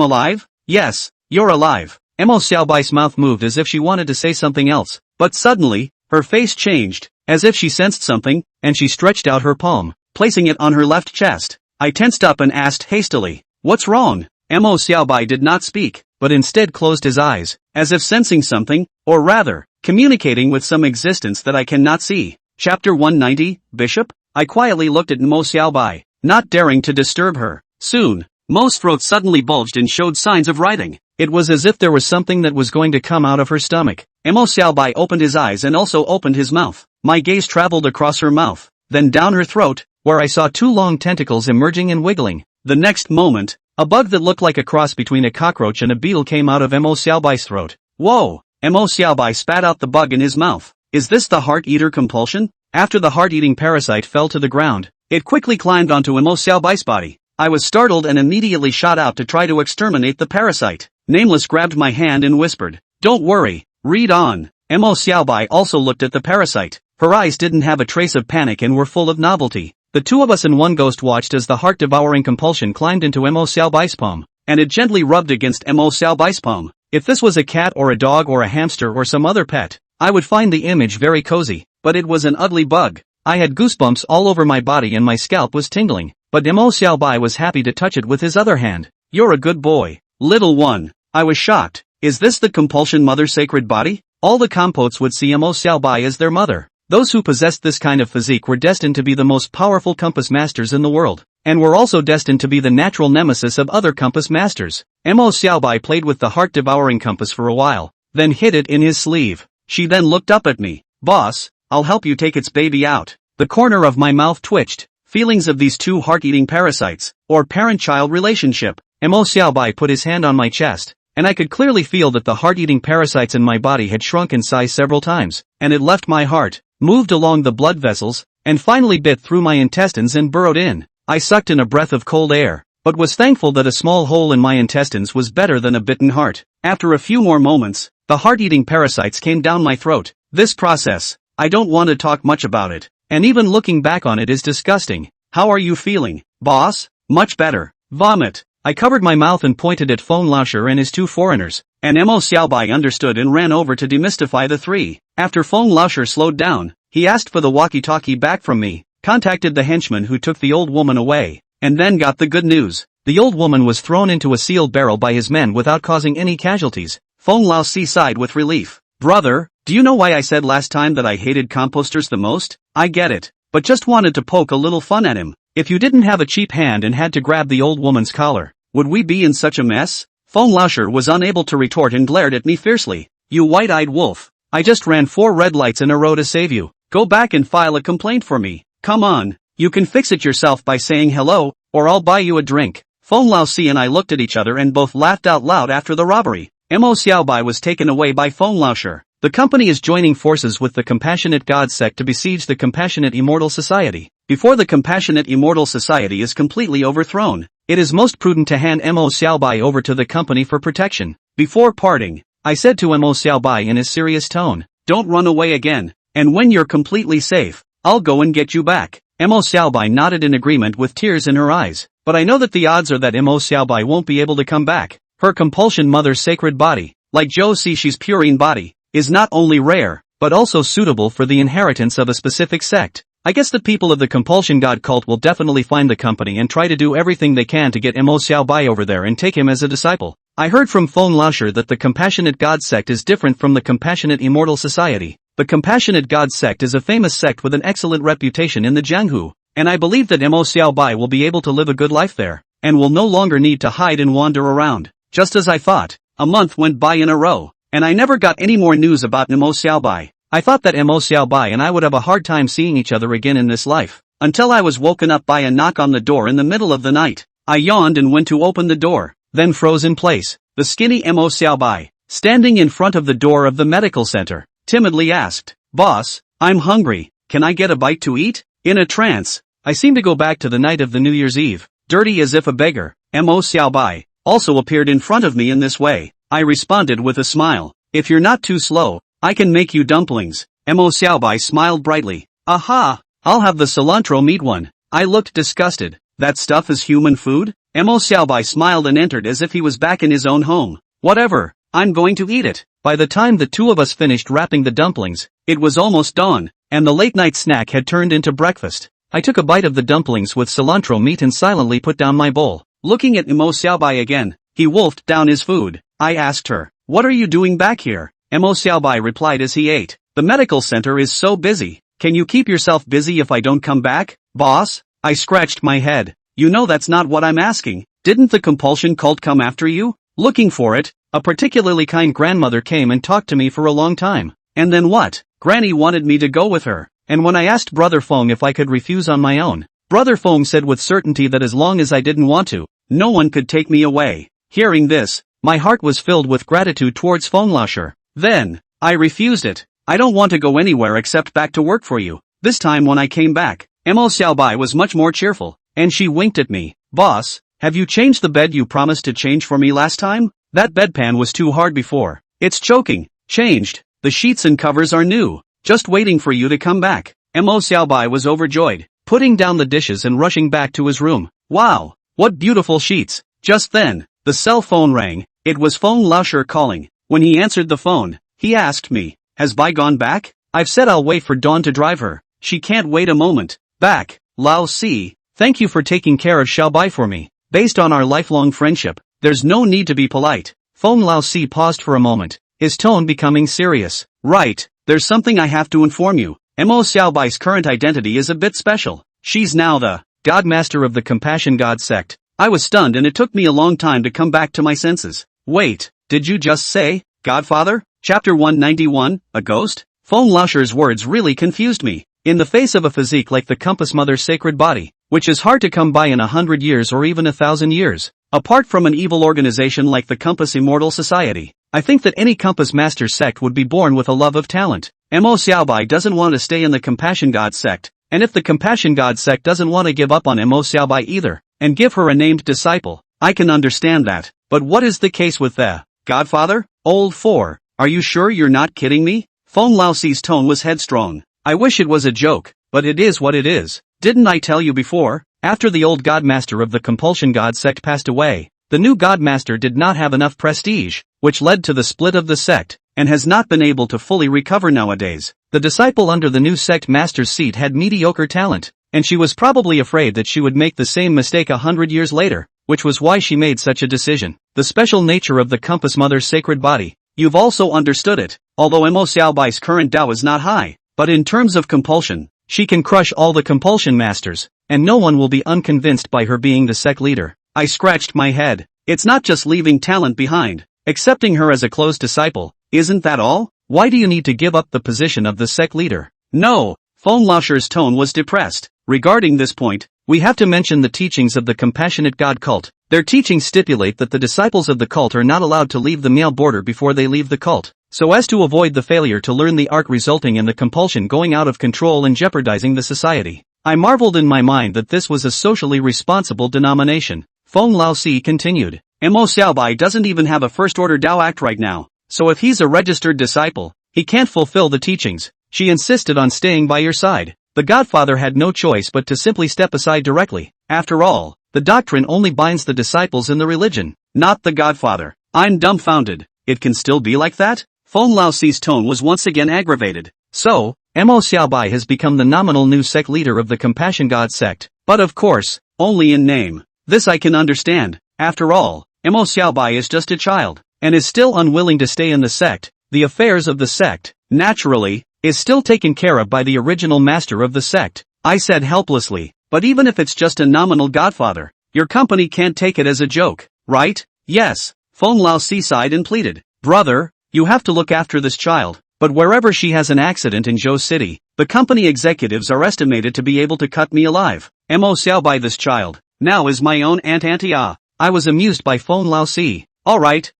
alive? Yes, you're alive. Emo Xiaobai's mouth moved as if she wanted to say something else, but suddenly, her face changed, as if she sensed something, and she stretched out her palm, placing it on her left chest. I tensed up and asked hastily, what's wrong? Emo Xiaobai did not speak, but instead closed his eyes, as if sensing something, or rather, communicating with some existence that I cannot see. Chapter 190, Bishop? I quietly looked at Mo Xiaobai, not daring to disturb her. Soon, Mo's throat suddenly bulged and showed signs of writhing. It was as if there was something that was going to come out of her stomach. Mo Xiaobai opened his eyes and also opened his mouth. My gaze traveled across her mouth, then down her throat, where I saw 2 long tentacles emerging and wiggling. The next moment, a bug that looked like a cross between a cockroach and a beetle came out of Mo Xiaobai's throat. Whoa! Mo Xiaobai spat out the bug in his mouth. Is this the heart-eater compulsion? After the heart-eating parasite fell to the ground, it quickly climbed onto Mo Xiaobai's body. I was startled and immediately shot out to try to exterminate the parasite. Nameless grabbed my hand and whispered, don't worry, read on. Mo Xiaobai also looked at the parasite. Her eyes didn't have a trace of panic and were full of novelty. The 2 of us in one ghost watched as the heart-devouring compulsion climbed into Mo Xiaobai's palm, and it gently rubbed against Mo Xiaobai's palm. If this was a cat or a dog or a hamster or some other pet, I would find the image very cozy, but it was an ugly bug. I had goosebumps all over my body and my scalp was tingling, but Mo Xiaobai was happy to touch it with his other hand. You're a good boy, little one. I was shocked. Is this the Compulsion Mother's sacred body? All the compotes would see Mo Xiaobai as their mother. Those who possessed this kind of physique were destined to be the most powerful compass masters in the world, and were also destined to be the natural nemesis of other compass masters. Mo Xiaobai played with the heart-devouring compass for a while, then hid it in his sleeve. She then looked up at me. Boss, I'll help you take its baby out. The corner of my mouth twitched. Feelings of these 2 heart-eating parasites, or parent-child relationship. Mo Xiaobai put his hand on my chest, and I could clearly feel that the heart-eating parasites in my body had shrunk in size several times, and it left my heart, moved along the blood vessels, and finally bit through my intestines and burrowed in. I sucked in a breath of cold air, but was thankful that a small hole in my intestines was better than a bitten heart. After a few more moments, the heart-eating parasites came down my throat. This process, I don't want to talk much about it, and even looking back on it is disgusting. How are you feeling, boss? Much better. Vomit. I covered my mouth and pointed at Feng Laosher and his 2 foreigners, and Mo Xiaobai understood and ran over to demystify the 3. After Feng Laosher slowed down, he asked for the walkie-talkie back from me, contacted the henchman who took the old woman away, and then got the good news. The old woman was thrown into a sealed barrel by his men without causing any casualties. Feng Laosher sighed with relief. Brother, do you know why I said last time that I hated composters the most? I get it, but just wanted to poke a little fun at him. If you didn't have a cheap hand and had to grab the old woman's collar, would we be in such a mess? Feng Laosher was unable to retort and glared at me fiercely. You white-eyed wolf. I just ran 4 red lights in a row to save you. Go back and file a complaint for me. Come on. You can fix it yourself by saying hello, or I'll buy you a drink. Feng Laosher and I looked at each other and both laughed out loud after the robbery. Mo Xiaobai was taken away by Feng Laosher. The company is joining forces with the Compassionate God sect to besiege the Compassionate Immortal Society. Before the Compassionate Immortal Society is completely overthrown, it is most prudent to hand Mo Xiaobai over to the company for protection. Before parting, I said to Mo Xiaobai in a serious tone, don't run away again, and when you're completely safe, I'll go and get you back. Mo Xiaobai nodded in agreement with tears in her eyes, but I know that the odds are that Mo Xiaobai won't be able to come back. Her Compulsion Mother's sacred body, like Zhou Xishi's purine body, is not only rare, but also suitable for the inheritance of a specific sect. I guess the people of the compulsion god cult will definitely find the company and try to do everything they can to get Mo Xiaobai over there and take him as a disciple. I heard from Feng Laosher that the compassionate god sect is different from the compassionate immortal society. The compassionate god sect is a famous sect with an excellent reputation in the Jianghu, and I believe that Mo Xiaobai will be able to live a good life there, and will no longer need to hide and wander around. Just as I thought, a month went by in a row, and I never got any more news about Mo Xiaobai. I thought that Mo Xiaobai and I would have a hard time seeing each other again in this life, until I was woken up by a knock on the door in the middle of the night. I yawned and went to open the door, then froze in place. The skinny Mo Xiaobai, standing in front of the door of the medical center, timidly asked, "Boss, I'm hungry, can I get a bite to eat?" In a trance, I seemed to go back to the night of the New Year's Eve, dirty as if a beggar. Mo Xiaobai also appeared in front of me in this way. I responded with a smile, "If you're not too slow, I can make you dumplings." Mo Xiaobai smiled brightly. "Aha, I'll have the cilantro meat one." I looked disgusted. "That stuff is human food?" Mo Xiaobai smiled and entered as if he was back in his own home. "Whatever, I'm going to eat it." By the time the two of us finished wrapping the dumplings, it was almost dawn, and the late-night snack had turned into breakfast. I took a bite of the dumplings with cilantro meat and silently put down my bowl. Looking at Mo Xiaobai again, he wolfed down his food. I asked her, "What are you doing back here?" Mo Xiaobai replied as he ate, "The medical center is so busy. Can you keep yourself busy if I don't come back, boss?" I scratched my head. "You know that's not what I'm asking. Didn't the compulsion cult come after you, looking for it?" A particularly kind grandmother came and talked to me for a long time. And then what? Granny wanted me to go with her, and when I asked Brother Feng if I could refuse on my own, Brother Feng said with certainty that as long as I didn't want to, no one could take me away. Hearing this, my heart was filled with gratitude towards Feng Laosher. Then, I refused it. "I don't want to go anywhere except back to work for you." This time when I came back, Mo Xiaobai was much more cheerful, and she winked at me. "Boss, have you changed the bed you promised to change for me last time? That bedpan was too hard before. It's choking." "Changed. The sheets and covers are new, just waiting for you to come back." Mo Xiaobai was overjoyed, putting down the dishes and rushing back to his room. "Wow, what beautiful sheets." Just then, the cell phone rang. It was Feng Laosher calling. When he answered the phone, he asked me, "Has Bai gone back?" "I've said I'll wait for Dawn to drive her. She can't wait a moment." "Back, Lao Si. Thank you for taking care of Xiaobai for me. Based on our lifelong friendship, there's no need to be polite." Feng Lao Si paused for a moment, his tone becoming serious. "Right, there's something I have to inform you. Mo Xiaobai's current identity is a bit special. She's now the Godmaster of the Compassion God sect." I was stunned and it took me a long time to come back to my senses. "Wait, did you just say, Godfather?" Chapter 191, A Ghost? Feng Laosher's words really confused me. In the face of a physique like the Compass Mother's sacred body, which is hard to come by in 100 years or even 1,000 years, apart from an evil organization like the Compass Immortal Society, I think that any Compass Master sect would be born with a love of talent. Mo Xiaobai doesn't want to stay in the Compassion God sect, and if the Compassion God sect doesn't want to give up on Mo Xiaobai either, and give her a named disciple, I can understand that. But what is the case with the Godfather? Old 4, are you sure you're not kidding me? Feng Laosi's tone was headstrong. I wish it was a joke, but it is what it is. Didn't I tell you before? After the old Godmaster of the Compulsion God sect passed away, the new Godmaster did not have enough prestige, which led to the split of the sect, and has not been able to fully recover nowadays. The disciple under the new sect master's seat had mediocre talent, and she was probably afraid that she would make the same mistake 100 years later, which was why she made such a decision. The special nature of the Compass Mother's sacred body. You've also understood it. Although Mo Xiaobai's current Dao is not high, but in terms of compulsion, she can crush all the compulsion masters, and no one will be unconvinced by her being the sect leader. I scratched my head. It's not just leaving talent behind, accepting her as a close disciple, isn't that all? Why do you need to give up the position of the sect leader? No, Feng Laosher's tone was depressed. Regarding this point, we have to mention the teachings of the Compassionate God cult. Their teachings stipulate that the disciples of the cult are not allowed to leave the male border before they leave the cult, so as to avoid the failure to learn the art resulting in the compulsion going out of control and jeopardizing the society. I marveled in my mind that this was a socially responsible denomination. Feng Laosi continued. Mo Xiaobai doesn't even have a first-order Dao act right now, so if he's a registered disciple, he can't fulfill the teachings. She insisted on staying by your side. The Godfather had no choice but to simply step aside directly. After all, the doctrine only binds the disciples in the religion, not the Godfather. I'm dumbfounded. It can still be like that? Feng Laosi's tone was once again aggravated. So, Mo Xiaobai has become the nominal new sect leader of the Compassion God sect. But of course, only in name. This I can understand. After all, Mo Xiaobai is just a child, and is still unwilling to stay in the sect. The affairs of the sect, naturally, is still taken care of by the original master of the sect. I said helplessly, but even if it's just a nominal godfather, your company can't take it as a joke, right? Yes. Feng Lao sighed and pleaded. Brother, you have to look after this child, but wherever she has an accident in Zhou City, the company executives are estimated to be able to cut me alive. Mo Xiaobai, this child, now is my own aunt Auntie. I was amused by Feng Lao Si. Alright,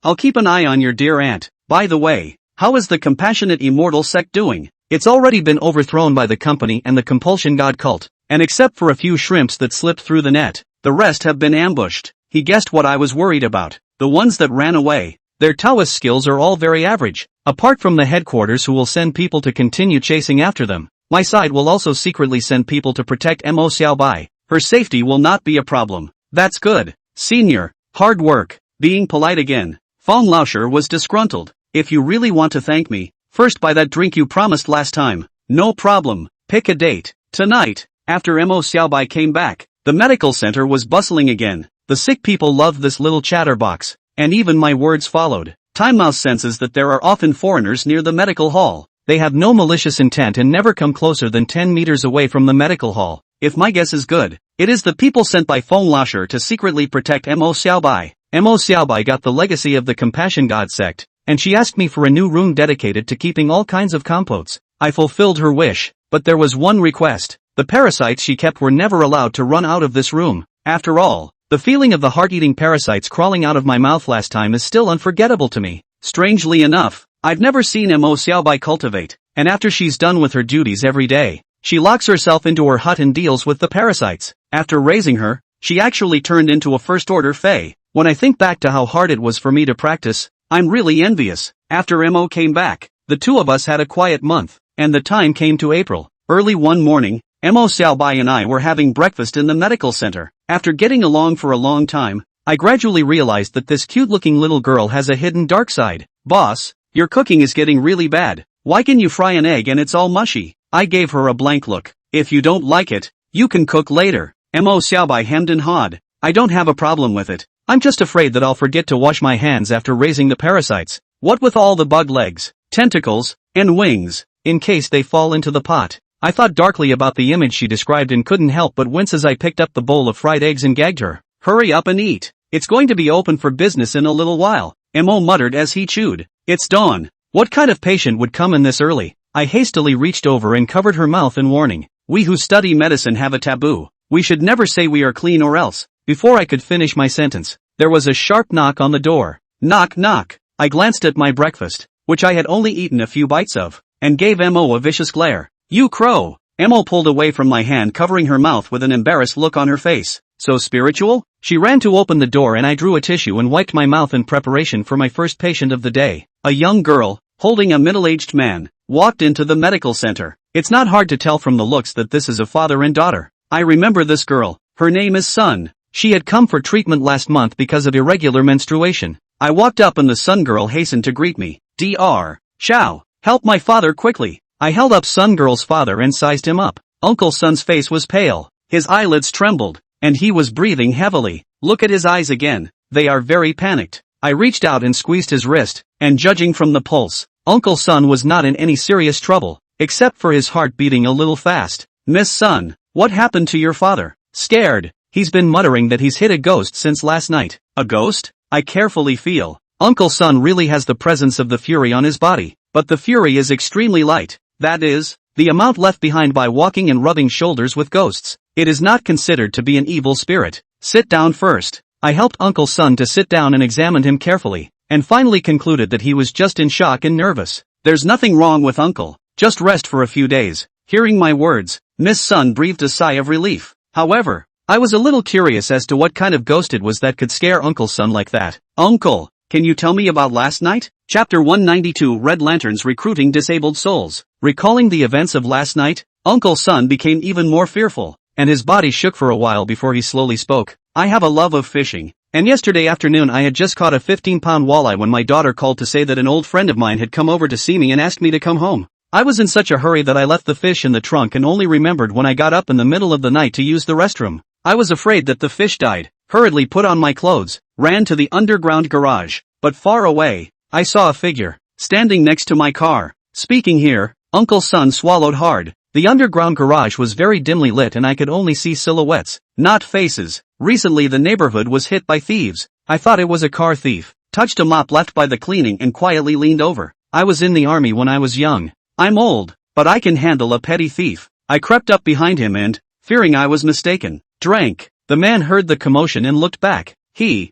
I'll keep an eye on your dear aunt. By the way, how is the Compassionate Immortal sect doing? It's already been overthrown by the company and the Compulsion God cult, and except for a few shrimps that slipped through the net, the rest have been ambushed. He guessed what I was worried about. The ones that ran away, their Taoist skills are all very average. Apart from the headquarters who will send people to continue chasing after them, my side will also secretly send people to protect Mo Xiaobai. Her safety will not be a problem. That's good. Senior, hard work. Being polite again, Feng Laosher was disgruntled. If you really want to thank me, first buy that drink you promised last time. No problem. Pick a date. Tonight. After Mo Xiaobai came back, the medical center was bustling again. The sick people loved this little chatterbox, and even my words followed. Time Mouse senses that there are often foreigners near the medical hall. They have no malicious intent and never come closer than 10 meters away from the medical hall. If my guess is good, it is the people sent by Feng Laosher to secretly protect Mo Xiaobai. Mo Xiaobai got the legacy of the Compassion God sect, and she asked me for a new room dedicated to keeping all kinds of compotes. I fulfilled her wish, but there was one request. The parasites she kept were never allowed to run out of this room. After all, the feeling of the heart-eating parasites crawling out of my mouth last time is still unforgettable to me. Strangely enough, I've never seen Mo Xiaobai cultivate, and after she's done with her duties every day, she locks herself into her hut and deals with the parasites. After raising her, she actually turned into a first-order Fae. When I think back to how hard it was for me to practice, I'm really envious. After Mo came back, the two of us had a quiet month, and the time came to April. Early one morning, Mo Xiaobai and I were having breakfast in the medical center. After getting along for a long time, I gradually realized that this cute-looking little girl has a hidden dark side. Boss, your cooking is getting really bad. Why can you fry an egg and it's all mushy? I gave her a blank look. If you don't like it, you can cook later. Mo Xiaobai hemmed and hawed. I don't have a problem with it. I'm just afraid that I'll forget to wash my hands after raising the parasites. What with all the bug legs, tentacles, and wings, in case they fall into the pot. I thought darkly about the image she described and couldn't help but wince as I picked up the bowl of fried eggs and gagged her. Hurry up and eat. It's going to be open for business in a little while. Mo muttered as he chewed. It's dawn. What kind of patient would come in this early? I hastily reached over and covered her mouth in warning. We who study medicine have a taboo. We should never say we are clean or else. Before I could finish my sentence, there was a sharp knock on the door. Knock knock. I glanced at my breakfast, which I had only eaten a few bites of, and gave Mo a vicious glare. You crow! Mo pulled away from my hand, covering her mouth with an embarrassed look on her face. So spiritual? She ran to open the door and I drew a tissue and wiped my mouth in preparation for my first patient of the day. A young girl, holding a middle-aged man, walked into the medical center. It's not hard to tell from the looks that this is a father and daughter. I remember this girl. Her name is Sun. She had come for treatment last month because of irregular menstruation. I walked up and the Sun girl hastened to greet me. Dr. Shao, help my father quickly. I held up Sun Girl's father and sized him up. Uncle Sun's face was pale, his eyelids trembled, and he was breathing heavily. Look at his eyes again, they are very panicked. I reached out and squeezed his wrist, and judging from the pulse, Uncle Sun was not in any serious trouble, except for his heart beating a little fast. Miss Sun, what happened to your father? Scared. He's been muttering that he's hit a ghost since last night. A ghost? I carefully feel. Uncle Sun really has the presence of the Fury on his body, but the Fury is extremely light. That is, the amount left behind by walking and rubbing shoulders with ghosts. It is not considered to be an evil spirit. Sit down first. I helped Uncle Sun to sit down and examined him carefully, and finally concluded that he was just in shock and nervous. There's nothing wrong with Uncle, just rest for a few days. Hearing my words, Miss Sun breathed a sigh of relief. However, I was a little curious as to what kind of ghost it was that could scare Uncle Sun like that. Uncle, can you tell me about last night? Chapter 192 Red Lanterns Recruiting Disabled Souls. Recalling the events of last night, Uncle Sun became even more fearful, and his body shook for a while before he slowly spoke. I have a love of fishing, and yesterday afternoon I had just caught a 15-pound walleye when my daughter called to say that an old friend of mine had come over to see me and asked me to come home. I was in such a hurry that I left the fish in the trunk and only remembered when I got up in the middle of the night to use the restroom. I was afraid that the fish died, hurriedly put on my clothes, ran to the underground garage, but far away, I saw a figure, standing next to my car. Speaking here, Uncle Sun swallowed hard. The underground garage was very dimly lit and I could only see silhouettes, not faces. Recently the neighborhood was hit by thieves. I thought it was a car thief, touched a mop left by the cleaning and quietly leaned over. I was in the army when I was young. I'm old, but I can handle a petty thief. I crept up behind him and, fearing I was mistaken, drank. The man heard the commotion and looked back. The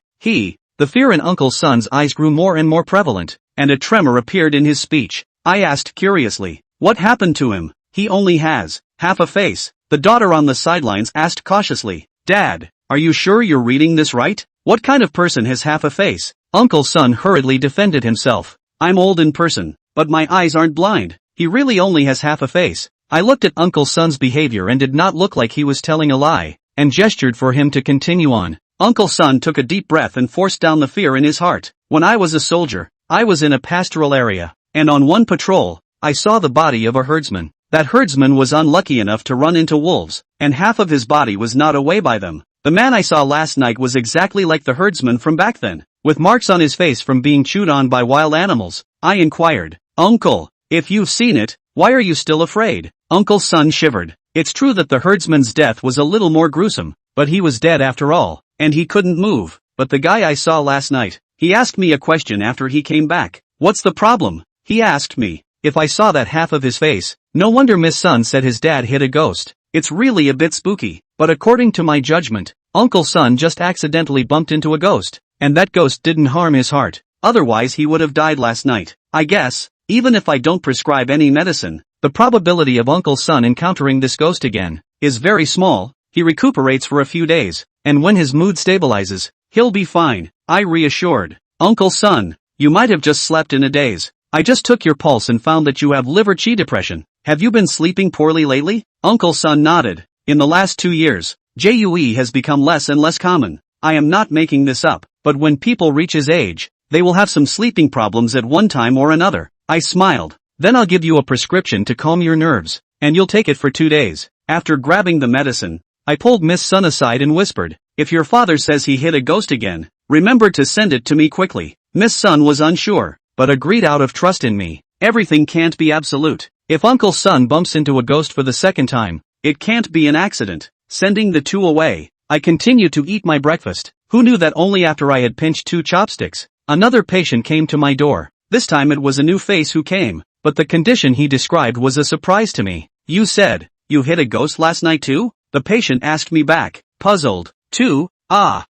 fear in Uncle Sun's eyes grew more and more prevalent, and a tremor appeared in his speech. I asked curiously, what happened to him? He only has half a face. The daughter on the sidelines asked cautiously, Dad, are you sure you're reading this right? What kind of person has half a face? Uncle Sun hurriedly defended himself. I'm old in person, but my eyes aren't blind. He really only has half a face. I looked at Uncle Sun's behavior and did not look like he was telling a lie, and gestured for him to continue on. Uncle Sun took a deep breath and forced down the fear in his heart. When I was a soldier, I was in a pastoral area, and on one patrol, I saw the body of a herdsman. That herdsman was unlucky enough to run into wolves, and half of his body was gnawed away by them. The man I saw last night was exactly like the herdsman from back then, with marks on his face from being chewed on by wild animals. I inquired, Uncle, if you've seen it, why are you still afraid? Uncle Sun shivered. It's true that the herdsman's death was a little more gruesome, but he was dead after all, and he couldn't move. But the guy I saw last night, he asked me a question after he came back. What's the problem? He asked me if I saw that half of his face. No wonder Miss Sun said his dad hit a ghost. It's really a bit spooky, but according to my judgment, Uncle Sun just accidentally bumped into a ghost, and that ghost didn't harm his heart. Otherwise he would have died last night. I guess, even if I don't prescribe any medicine, the probability of Uncle Sun encountering this ghost again is very small. He recuperates for a few days, and when his mood stabilizes, he'll be fine. I reassured. Uncle Sun, you might have just slept in a daze. I just took your pulse and found that you have liver qi depression. Have you been sleeping poorly lately? Uncle Sun nodded. In the last 2 years, JUE has become less and less common. I am not making this up, but when people reach his age, they will have some sleeping problems at one time or another. I smiled. Then I'll give you a prescription to calm your nerves, and you'll take it for 2 days. After grabbing the medicine, I pulled Miss Sun aside and whispered, if your father says he hit a ghost again, remember to send it to me quickly. Miss Sun was unsure, but agreed out of trust in me. Everything can't be absolute. If Uncle Sun bumps into a ghost for the second time, it can't be an accident. Sending the 2 away, I continued to eat my breakfast. Who knew that only after I had pinched 2 chopsticks, another patient came to my door. This time it was a new face who came, but the condition he described was a surprise to me. You said, you hit a ghost last night too? The patient asked me back, puzzled. 2?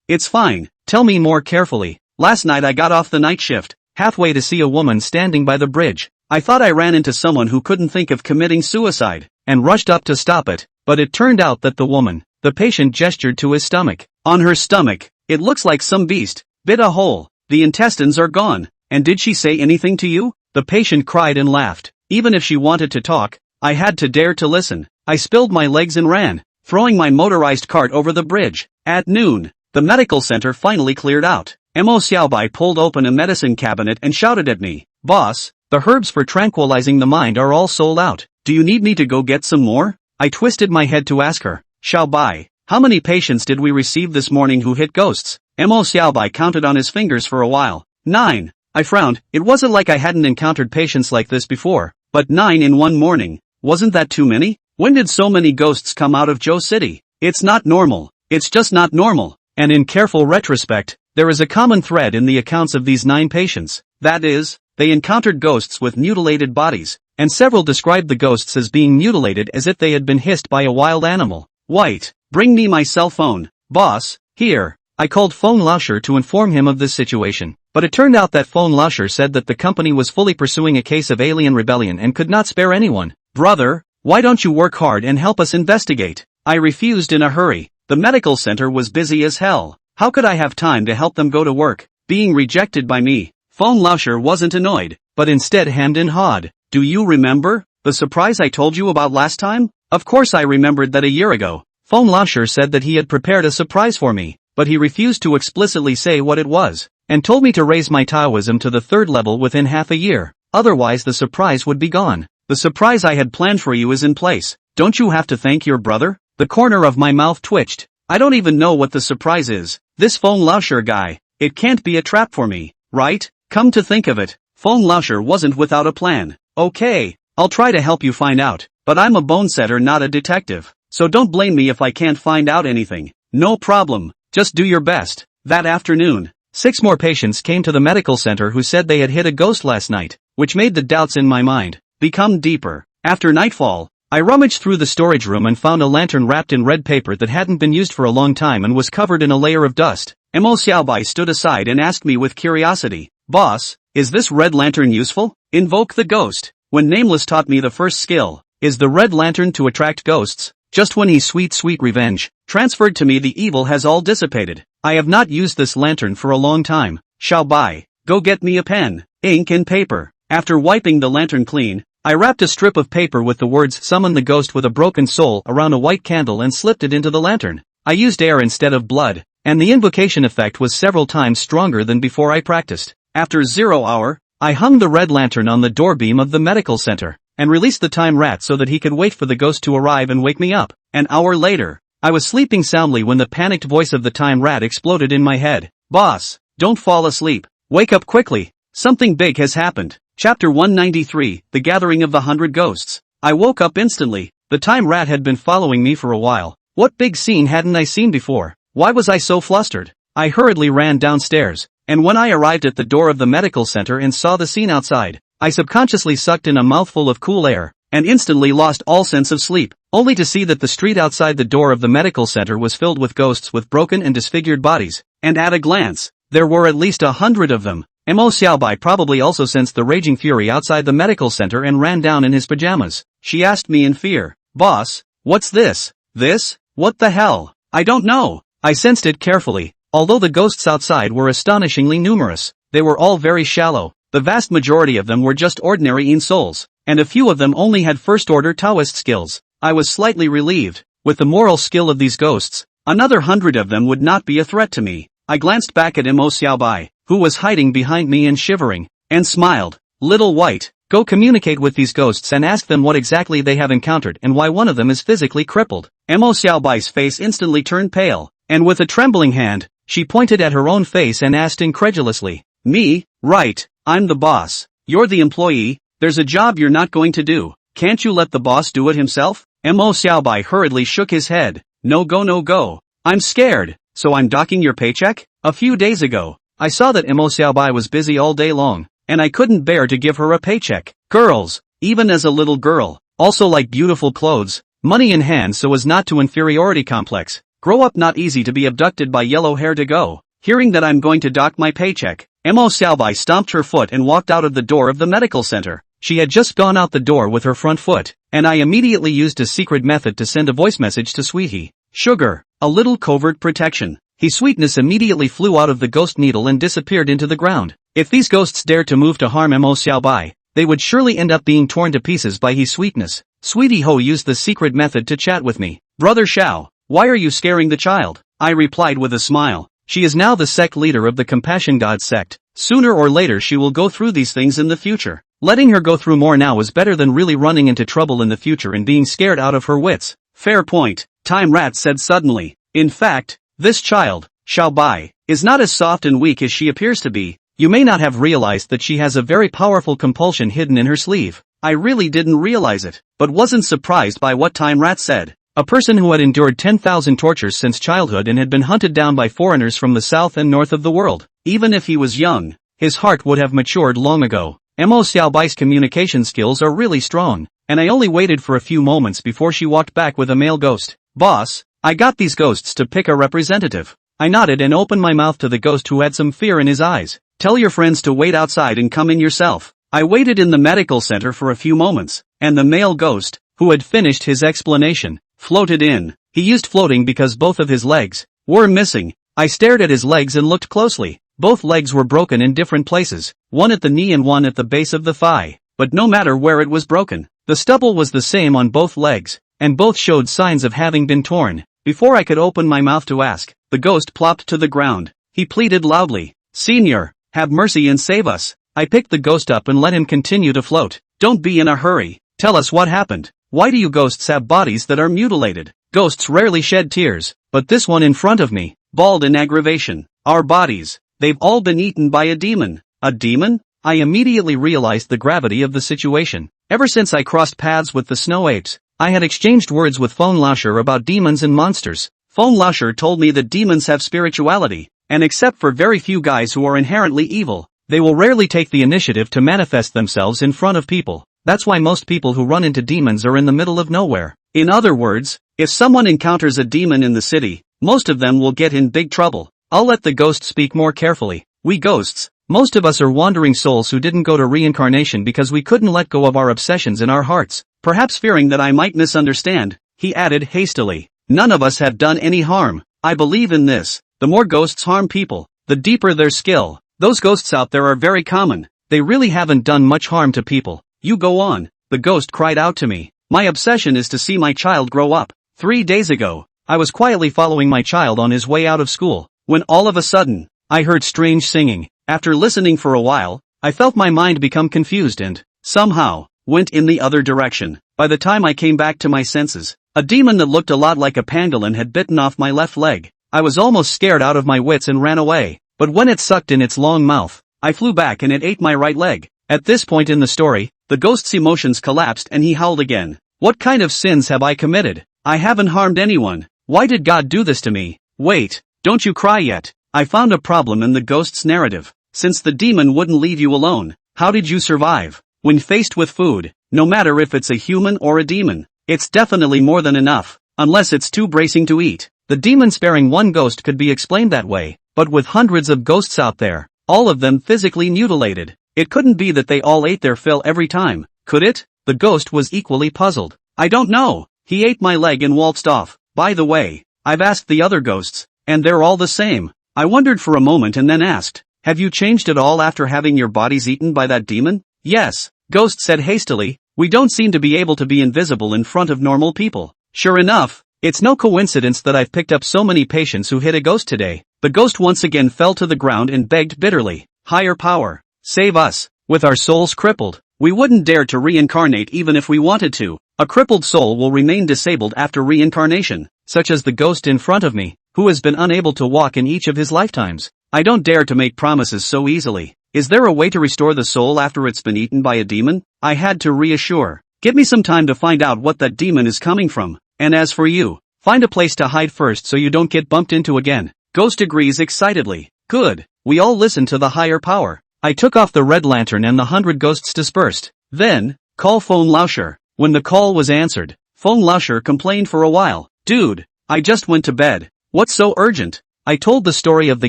It's fine. Tell me more carefully. Last night I got off the night shift, halfway to see a woman standing by the bridge. I thought I ran into someone who couldn't think of committing suicide, and rushed up to stop it, but it turned out that the patient gestured to his stomach. On her stomach, it looks like some beast bit a hole. The intestines are gone. And did she say anything to you? The patient cried and laughed. Even if she wanted to talk, I had to dare to listen. I spilled my legs and ran, throwing my motorized cart over the bridge. At noon, the medical center finally cleared out. Mo Xiaobai pulled open a medicine cabinet and shouted at me, Boss, the herbs for tranquilizing the mind are all sold out. Do you need me to go get some more? I twisted my head to ask her, Xiaobai, how many patients did we receive this morning who hit ghosts? Mo Xiaobai counted on his fingers for a while. 9. I frowned. It wasn't like I hadn't encountered patients like this before, but 9 in one morning, wasn't that too many? When did so many ghosts come out of Zhou City? It's not normal. It's just not normal. And in careful retrospect, there is a common thread in the accounts of these 9 patients. That is, they encountered ghosts with mutilated bodies, and several described the ghosts as being mutilated as if they had been hissed by a wild animal. White, bring me my cell phone. Boss, here. I called Phone Lauscher to inform him of this situation, but it turned out that Phone Lauscher said that the company was fully pursuing a case of alien rebellion and could not spare anyone. Brother, why don't you work hard and help us investigate? I refused in a hurry. The medical center was busy as hell. How could I have time to help them go to work? Being rejected by me. Phone Lauscher wasn't annoyed, but instead hemmed and hawed. Do you remember the surprise I told you about last time? Of course I remembered that a year ago. Phone Lauscher said that he had prepared a surprise for me, but he refused to explicitly say what it was, and told me to raise my Taoism to the 3rd level within half a year, otherwise the surprise would be gone. The surprise I had planned for you is in place. Don't you have to thank your brother? The corner of my mouth twitched. I don't even know what the surprise is. This Feng Laosher guy. It can't be a trap for me, right? Come to think of it, Feng Laosher wasn't without a plan. Okay, I'll try to help you find out, but I'm a bone setter, not a detective. So don't blame me if I can't find out anything. No problem, just do your best. That afternoon, 6 more patients came to the medical center who said they had hit a ghost last night, which made the doubts in my mind become deeper. After nightfall, I rummaged through the storage room and found a lantern wrapped in red paper that hadn't been used for a long time and was covered in a layer of dust. Mo Xiaobai stood aside and asked me with curiosity, "Boss, is this red lantern useful?" Invoke the ghost. When Nameless taught me the first skill, is the red lantern to attract ghosts. Just when he's sweet revenge transferred to me, the evil has all dissipated. I have not used this lantern for a long time. Xiaobai, go get me a pen, ink and paper. After wiping the lantern clean, I wrapped a strip of paper with the words "Summon the ghost with a broken soul" around a white candle and slipped it into the lantern. I used air instead of blood, and the invocation effect was several times stronger than before I practiced. After 0 hour, I hung the red lantern on the door beam of the medical center, and released the time rat so that he could wait for the ghost to arrive and wake me up. An hour later, I was sleeping soundly when the panicked voice of the time rat exploded in my head. "Boss, don't fall asleep. Wake up quickly. Something big has happened." Chapter 193, The Gathering of the 100 Ghosts. I woke up instantly. The time rat had been following me for a while. What big scene hadn't I seen before? Why was I so flustered? I hurriedly ran downstairs, and when I arrived at the door of the medical center and saw the scene outside, I subconsciously sucked in a mouthful of cool air, and instantly lost all sense of sleep, only to see that the street outside the door of the medical center was filled with ghosts with broken and disfigured bodies, and at a glance, there were at least 100 of them. Mo Xiaobai probably also sensed the raging fury outside the medical center and ran down in his pajamas. She asked me in fear, "Boss, what's this? This? What the hell?" "I don't know." I sensed it carefully. Although the ghosts outside were astonishingly numerous, they were all very shallow. The vast majority of them were just ordinary Yin souls, and a few of them only had first-order Taoist skills. I was slightly relieved. With the moral skill of these ghosts, another 100 of them would not be a threat to me. I glanced back at Mo Xiaobai, who was hiding behind me and shivering, and smiled. "Little White, go communicate with these ghosts and ask them what exactly they have encountered and why one of them is physically crippled." Mo Xiaobai's face instantly turned pale, and with a trembling hand, she pointed at her own face and asked incredulously, "Me? Right, I'm the boss. You're the employee. There's a job you're not going to do. Can't you let the boss do it himself?" Mo Xiaobai hurriedly shook his head. No go. "I'm scared. So I'm docking your paycheck?" A few days ago, I saw that Mo Xiaobai was busy all day long, and I couldn't bear to give her a paycheck. Girls, even as a little girl, also like beautiful clothes, money in hand so as not to inferiority complex. Grow up, not easy to be abducted by yellow hair to go. Hearing that I'm going to dock my paycheck, Mo Xiaobai stomped her foot and walked out of the door of the medical center. She had just gone out the door with her front foot, and I immediately used a secret method to send a voice message to Sweetie. Sugar, a little covert protection. His sweetness immediately flew out of the ghost needle and disappeared into the ground. If these ghosts dared to move to harm Mo Xiaobai, they would surely end up being torn to pieces by his sweetness. Sweetie Ho used the secret method to chat with me. "Brother Xiao, why are you scaring the child?" I replied with a smile. "She is now the sect leader of the Compassion God sect. Sooner or later she will go through these things in the future. Letting her go through more now is better than really running into trouble in the future and being scared out of her wits." "Fair point," Time Rat said suddenly. "In fact, this child, Xiaobai, is not as soft and weak as she appears to be. You may not have realized that she has a very powerful compulsion hidden in her sleeve." I really didn't realize it, but wasn't surprised by what Time Rat said. A person who had endured 10,000 tortures since childhood and had been hunted down by foreigners from the south and north of the world. Even if he was young, his heart would have matured long ago. Mo Xiaobai's communication skills are really strong, and I only waited for a few moments before she walked back with a male ghost. "Boss, I got these ghosts to pick a representative." I nodded and opened my mouth to the ghost, who had some fear in his eyes. "Tell your friends to wait outside and come in yourself." I waited in the medical center for a few moments, and the male ghost, who had finished his explanation, floated in. He used floating because both of his legs were missing. I stared at his legs and looked closely. Both legs were broken in different places, one at the knee and one at the base of the thigh. But no matter where it was broken, the stubble was the same on both legs, and both showed signs of having been torn. Before I could open my mouth to ask, the ghost plopped to the ground. He pleaded loudly, "Senior, have mercy and save us." I picked the ghost up and let him continue to float. "Don't be in a hurry. Tell us what happened. Why do you ghosts have bodies that are mutilated? Ghosts rarely shed tears, but this one in front of me bawled in aggravation. Our bodies, they've all been eaten by a demon. A demon? I immediately realized the gravity of the situation. Ever since I crossed paths with the snow apes, I had exchanged words with Fong Lasher about demons and monsters. Fong Lasher told me that demons have spirituality, and except for very few guys who are inherently evil, they will rarely take the initiative to manifest themselves in front of people. That's why most people who run into demons are in the middle of nowhere. In other words, if someone encounters a demon in the city, most of them will get in big trouble. I'll let the ghost speak more carefully. We ghosts, most of us are wandering souls who didn't go to reincarnation because we couldn't let go of our obsessions in our hearts. Perhaps fearing that I might misunderstand, he added hastily. None of us have done any harm. I believe in this. The more ghosts harm people, the deeper their skill. Those ghosts out there are very common. They really haven't done much harm to people. You go on, the ghost cried out to me. My obsession is to see my child grow up. 3 days ago, I was quietly following my child on his way out of school, when all of a sudden, I heard strange singing. After listening for a while, I felt my mind become confused and, somehow, went in the other direction. By the time I came back to my senses, a demon that looked a lot like a pangolin had bitten off my left leg. I was almost scared out of my wits and ran away, but when it sucked in its long mouth, I flew back and it ate my right leg. At this point in the story, the ghost's emotions collapsed and he howled again. What kind of sins have I committed? I haven't harmed anyone. Why did God do this to me? Wait, don't you cry yet. I found a problem in the ghost's narrative. Since the demon wouldn't leave you alone, how did you survive? When faced with food, no matter if it's a human or a demon, it's definitely more than enough, unless it's too bracing to eat. The demon sparing one ghost could be explained that way, but with hundreds of ghosts out there, all of them physically mutilated, it couldn't be that they all ate their fill every time, could it? The ghost was equally puzzled. I don't know. He ate my leg and waltzed off. By the way, I've asked the other ghosts, and they're all the same. I wondered for a moment and then asked, have you changed at all after having your bodies eaten by that demon? Yes, Ghost said hastily, we don't seem to be able to be invisible in front of normal people. Sure enough, it's no coincidence that I've picked up so many patients who hit a ghost today. The ghost once again fell to the ground and begged bitterly, higher power, save us. With our souls crippled, we wouldn't dare to reincarnate even if we wanted to. A crippled soul will remain disabled after reincarnation, such as the ghost in front of me, who has been unable to walk in each of his lifetimes. I don't dare to make promises so easily. Is there a way to restore the soul after it's been eaten by a demon? I had to reassure. Give me some time to find out what that demon is coming from. And as for you, find a place to hide first so you don't get bumped into again. Ghost agrees excitedly. Good. We all listen to the higher power. I took off the red lantern and the 100 ghosts dispersed. Then, call Fong Lasher. When the call was answered, Fong Lasher complained for a while. Dude, I just went to bed. What's so urgent? I told the story of the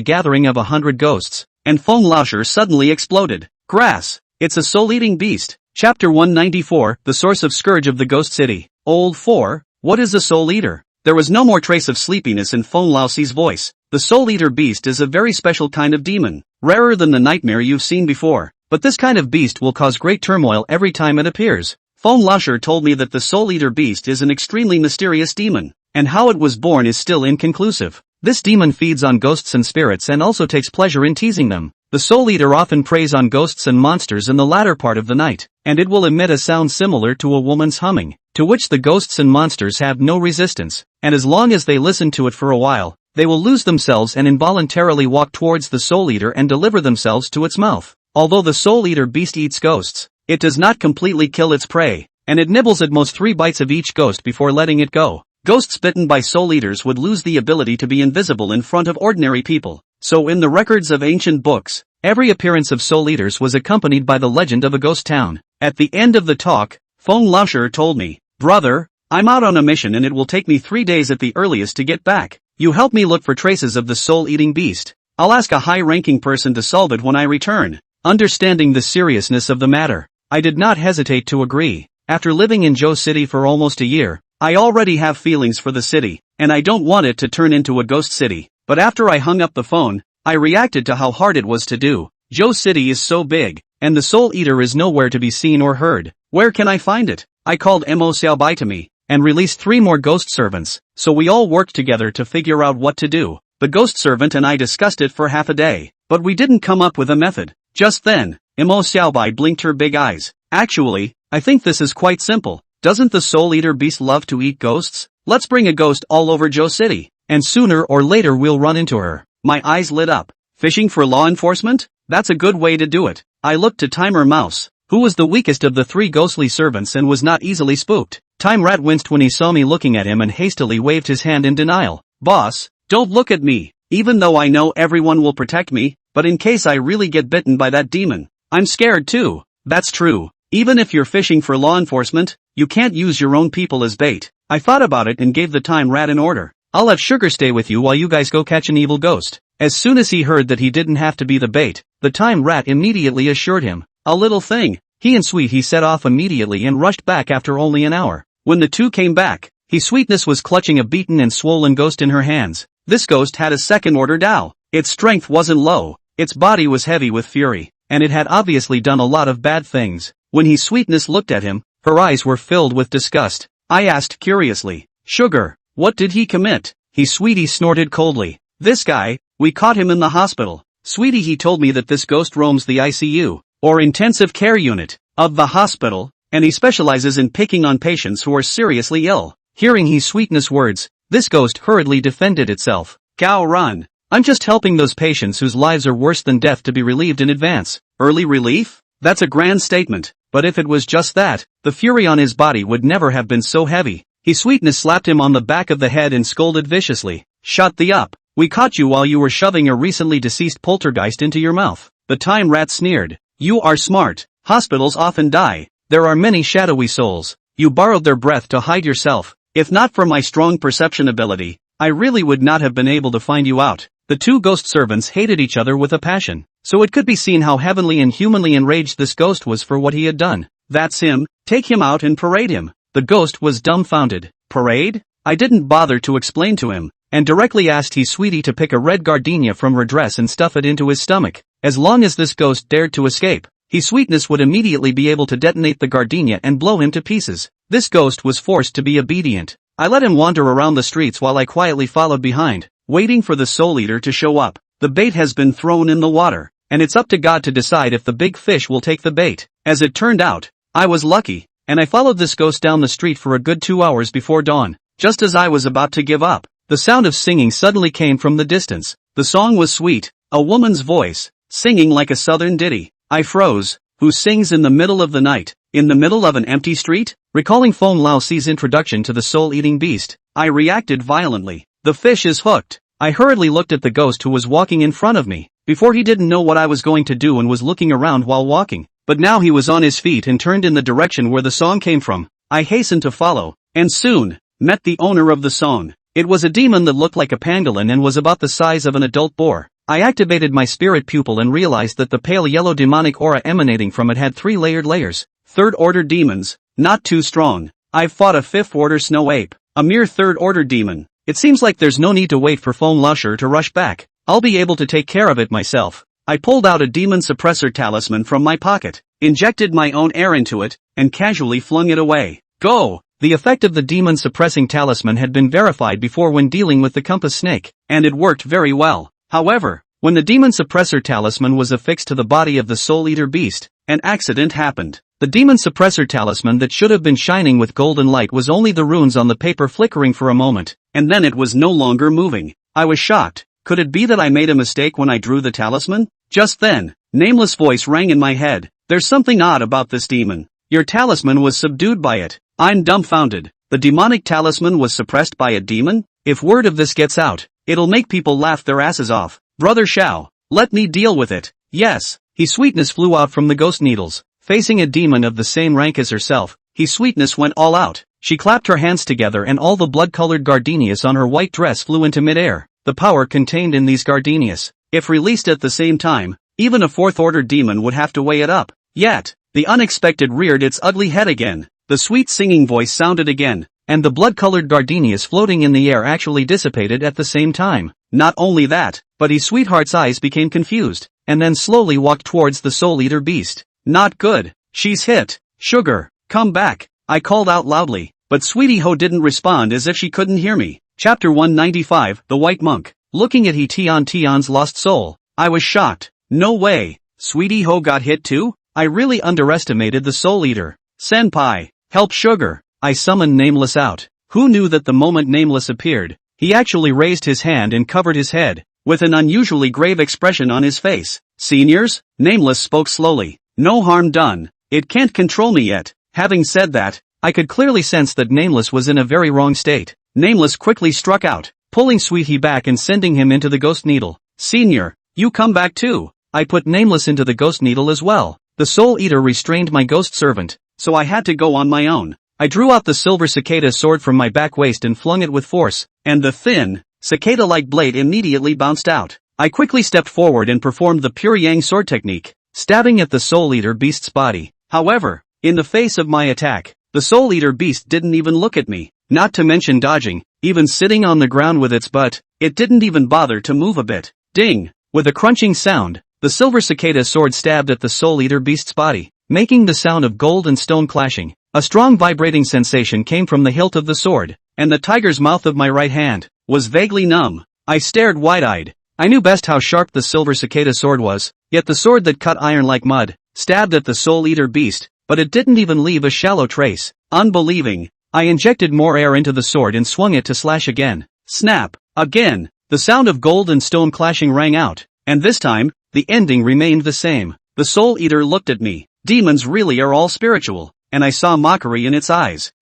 gathering of 100 ghosts, and Fong Lasher suddenly exploded. Grass. It's a soul-eating beast. Chapter 194, The Source of Scourge of the Ghost City. Old 4, what is a soul-eater? There was no more trace of sleepiness in Fong Laoxi's voice. The soul-eater beast is a very special kind of demon, rarer than the nightmare you've seen before, but this kind of beast will cause great turmoil every time it appears. Fong Lasher told me that the soul-eater beast is an extremely mysterious demon, and how it was born is still inconclusive. This demon feeds on ghosts and spirits and also takes pleasure in teasing them. The soul-eater often preys on ghosts and monsters in the latter part of the night, and it will emit a sound similar to a woman's humming, to which the ghosts and monsters have no resistance, and as long as they listen to it for a while, they will lose themselves and involuntarily walk towards the soul-eater and deliver themselves to its mouth. Although the soul-eater beast eats ghosts, it does not completely kill its prey, and it nibbles at most 3 bites of each ghost before letting it go. Ghosts bitten by soul-eaters would lose the ability to be invisible in front of ordinary people, so in the records of ancient books, every appearance of soul-eaters was accompanied by the legend of a ghost town. At the end of the talk, Fong Lasher told me, brother, I'm out on a mission and it will take me 3 days at the earliest to get back. You help me look for traces of the soul-eating beast. I'll ask a high-ranking person to solve it when I return. Understanding the seriousness of the matter, I did not hesitate to agree. After living in Zhou City for almost a year, I already have feelings for the city, and I don't want it to turn into a ghost city. But after I hung up the phone, I reacted to how hard it was to do. Zhou City is so big, and the soul-eater is nowhere to be seen or heard. Where can I find it? I called Mo Xiaobai to me, and released 3 more ghost servants, so we all worked together to figure out what to do. The ghost servant and I discussed it for half a day, but we didn't come up with a method. Just then, Mo Xiaobai blinked her big eyes. Actually, I think this is quite simple. Doesn't the Soul Eater beast love to eat ghosts? Let's bring a ghost all over Joe City, and sooner or later we'll run into her. My eyes lit up. Fishing for law enforcement? That's a good way to do it. I looked to Timer Mouse, who was the weakest of the three ghostly servants and was not easily spooked. Time Rat winced when he saw me looking at him and hastily waved his hand in denial. Boss, don't look at me, even though I know everyone will protect me, but in case I really get bitten by that demon, I'm scared too. That's true. Even if you're fishing for law enforcement, you can't use your own people as bait. I thought about it and gave the Time Rat an order. I'll have Sugar stay with you while you guys go catch an evil ghost. As soon as he heard that he didn't have to be the bait, the Time Rat immediately assured him. A little thing. He and Sweetie set off immediately and rushed back after only an hour. When the two came back, Sweetness was clutching a beaten and swollen ghost in her hands. This ghost had a second-order Dao. Its strength wasn't low, its body was heavy with fury, and it had obviously done a lot of bad things. When Sweetness looked at him, her eyes were filled with disgust. I asked curiously, Sugar, what did he commit? Sweetie snorted coldly. This guy, we caught him in the hospital. Sweetie, he told me that this ghost roams the ICU, or intensive care unit, of the hospital, and he specializes in picking on patients who are seriously ill. Hearing Sweetness' words, this ghost hurriedly defended itself. Cow run. I'm just helping those patients whose lives are worse than death to be relieved in advance. Early relief? That's a grand statement, but if it was just that, the fury on his body would never have been so heavy. Sweetness slapped him on the back of the head and scolded viciously. Shut the up. We caught you while you were shoving a recently deceased poltergeist into your mouth. The Time Rat sneered. You are smart. Hospitals often die. There are many shadowy souls. You borrowed their breath to hide yourself. If not for my strong perception ability, I really would not have been able to find you out. The two ghost servants hated each other with a passion, so it could be seen how heavenly and humanly enraged this ghost was for what he had done. That's him, take him out and parade him. The ghost was dumbfounded. Parade? I didn't bother to explain to him, and directly asked Sweetie to pick a red gardenia from her dress and stuff it into his stomach. As long as this ghost dared to escape, Sweetness would immediately be able to detonate the gardenia and blow him to pieces. This ghost was forced to be obedient. I let him wander around the streets while I quietly followed behind, waiting for the Soul Eater to show up. The bait has been thrown in the water, and it's up to God to decide if the big fish will take the bait. As it turned out, I was lucky, and I followed this ghost down the street for a good 2 hours before dawn. Just as I was about to give up, the sound of singing suddenly came from the distance. The song was sweet, a woman's voice, singing like a southern ditty. I froze. Who sings in the middle of the night, in the middle of an empty street? Recalling Fong Lao Si's introduction to the soul-eating beast, I reacted violently. The fish is hooked. I hurriedly looked at the ghost who was walking in front of me. Before, he didn't know what I was going to do and was looking around while walking, but now he was on his feet and turned in the direction where the song came from. I hastened to follow, and soon met the owner of the song. It was a demon that looked like a pangolin and was about the size of an adult boar. I activated my spirit pupil and realized that the pale yellow demonic aura emanating from it had 3 layered layers. Third-order demons, not too strong. I've fought a 5th-order snow ape, a mere 3rd-order demon. It seems like there's no need to wait for Fong Lusher to rush back. I'll be able to take care of it myself. I pulled out a demon suppressor talisman from my pocket, injected my own air into it, and casually flung it away. Go! The effect of the demon suppressing talisman had been verified before when dealing with the compass snake, and it worked very well. However, when the demon suppressor talisman was affixed to the body of the Soul Eater beast, an accident happened. The demon suppressor talisman that should have been shining with golden light was only the runes on the paper flickering for a moment, and then it was no longer moving. I was shocked. Could it be that I made a mistake when I drew the talisman? Just then, nameless voice rang in my head. There's something odd about this demon. Your talisman was subdued by it. I'm dumbfounded. The demonic talisman was suppressed by a demon? If word of this gets out, it'll make people laugh their asses off. Brother Shao, let me deal with it. Yes. Sweetness flew out from the ghost needles. Facing a demon of the same rank as herself, Sweetness went all out. She clapped her hands together and all the blood-colored gardenias on her white dress flew into midair. The power contained in these gardenias, if released at the same time, even a 4th-order demon would have to weigh it up. Yet, the unexpected reared its ugly head again. The sweet singing voice sounded again, and the blood-colored gardenias floating in the air actually dissipated at the same time. Not only that, but Sweetheart's eyes became confused, and then slowly walked towards the Soul Eater beast. Not good. She's hit. Sugar, come back. I called out loudly, but Sweetie Ho didn't respond as if she couldn't hear me. Chapter 195, The White Monk. Looking at Tion's lost soul, I was shocked. No way. Sweetie Ho got hit too? I really underestimated the Soul Eater. Senpai, help Sugar. I summoned Nameless out. Who knew that the moment Nameless appeared, he actually raised his hand and covered his head, with an unusually grave expression on his face. Seniors? Nameless spoke slowly. No harm done. It can't control me yet. Having said that, I could clearly sense that Nameless was in a very wrong state. Nameless quickly struck out, pulling Sweetie back and sending him into the Ghost Needle. Senior, you come back too. I put Nameless into the Ghost Needle as well. The Soul Eater restrained my ghost servant, so I had to go on my own. I drew out the silver cicada sword from my back waist and flung it with force, and the thin, cicada-like blade immediately bounced out. I quickly stepped forward and performed the pure yang sword technique, stabbing at the Soul Eater beast's body. However, in the face of my attack, the Soul Eater beast didn't even look at me, not to mention dodging. Even sitting on the ground with its butt, it didn't even bother to move a bit. Ding! With a crunching sound, the silver cicada sword stabbed at the Soul Eater beast's body, making the sound of gold and stone clashing. A strong vibrating sensation came from the hilt of the sword, and the tiger's mouth of my right hand was vaguely numb. I stared wide-eyed. I knew best how sharp the silver cicada sword was, yet the sword that cut iron like mud, stabbed at the Soul Eater beast, but it didn't even leave a shallow trace. Unbelieving, I injected more air into the sword and swung it to slash again. Snap! Again! The sound of gold and stone clashing rang out, and this time, the ending remained the same. The Soul Eater looked at me. Demons really are all spiritual, and I saw mockery in its eyes.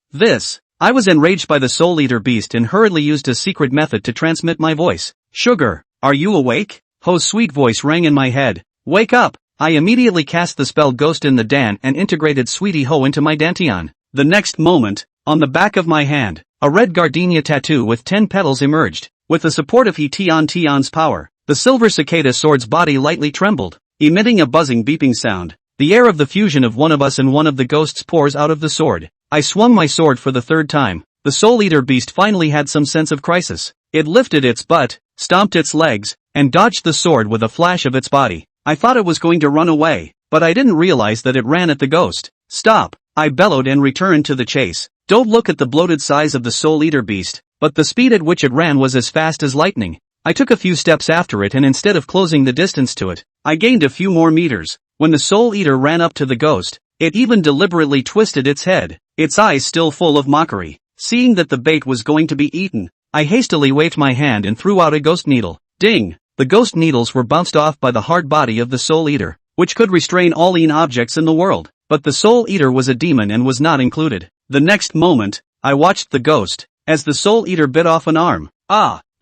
I was enraged by the Soul Eater beast and hurriedly used a secret method to transmit my voice. Sugar, are you awake? Ho's sweet voice rang in my head. Wake up! I immediately cast the spell Ghost in the Dan and integrated Sweetie Ho into my dantian. The next moment, on the back of my hand, a red gardenia tattoo with 10 petals emerged. With the support of Tion's power, the silver cicada sword's body lightly trembled, emitting a buzzing beeping sound. The air of the fusion of one of us and one of the ghosts pours out of the sword. I swung my sword for the third time. The Soul Eater beast finally had some sense of crisis. It lifted its butt, stomped its legs, and dodged the sword with a flash of its body. I thought it was going to run away, but I didn't realize that it ran at the ghost. Stop! I bellowed and returned to the chase. Don't look at the bloated size of the Soul Eater beast, but the speed at which it ran was as fast as lightning. I took a few steps after it and instead of closing the distance to it, I gained a few more meters. When the Soul Eater ran up to the ghost, it even deliberately twisted its head, its eyes still full of mockery. Seeing that the bait was going to be eaten, I hastily waved my hand and threw out a ghost needle. Ding! The ghost needles were bounced off by the hard body of the Soul Eater, which could restrain all objects in the world, but the Soul Eater was a demon and was not included. The next moment, I watched the ghost, as the Soul Eater bit off an arm.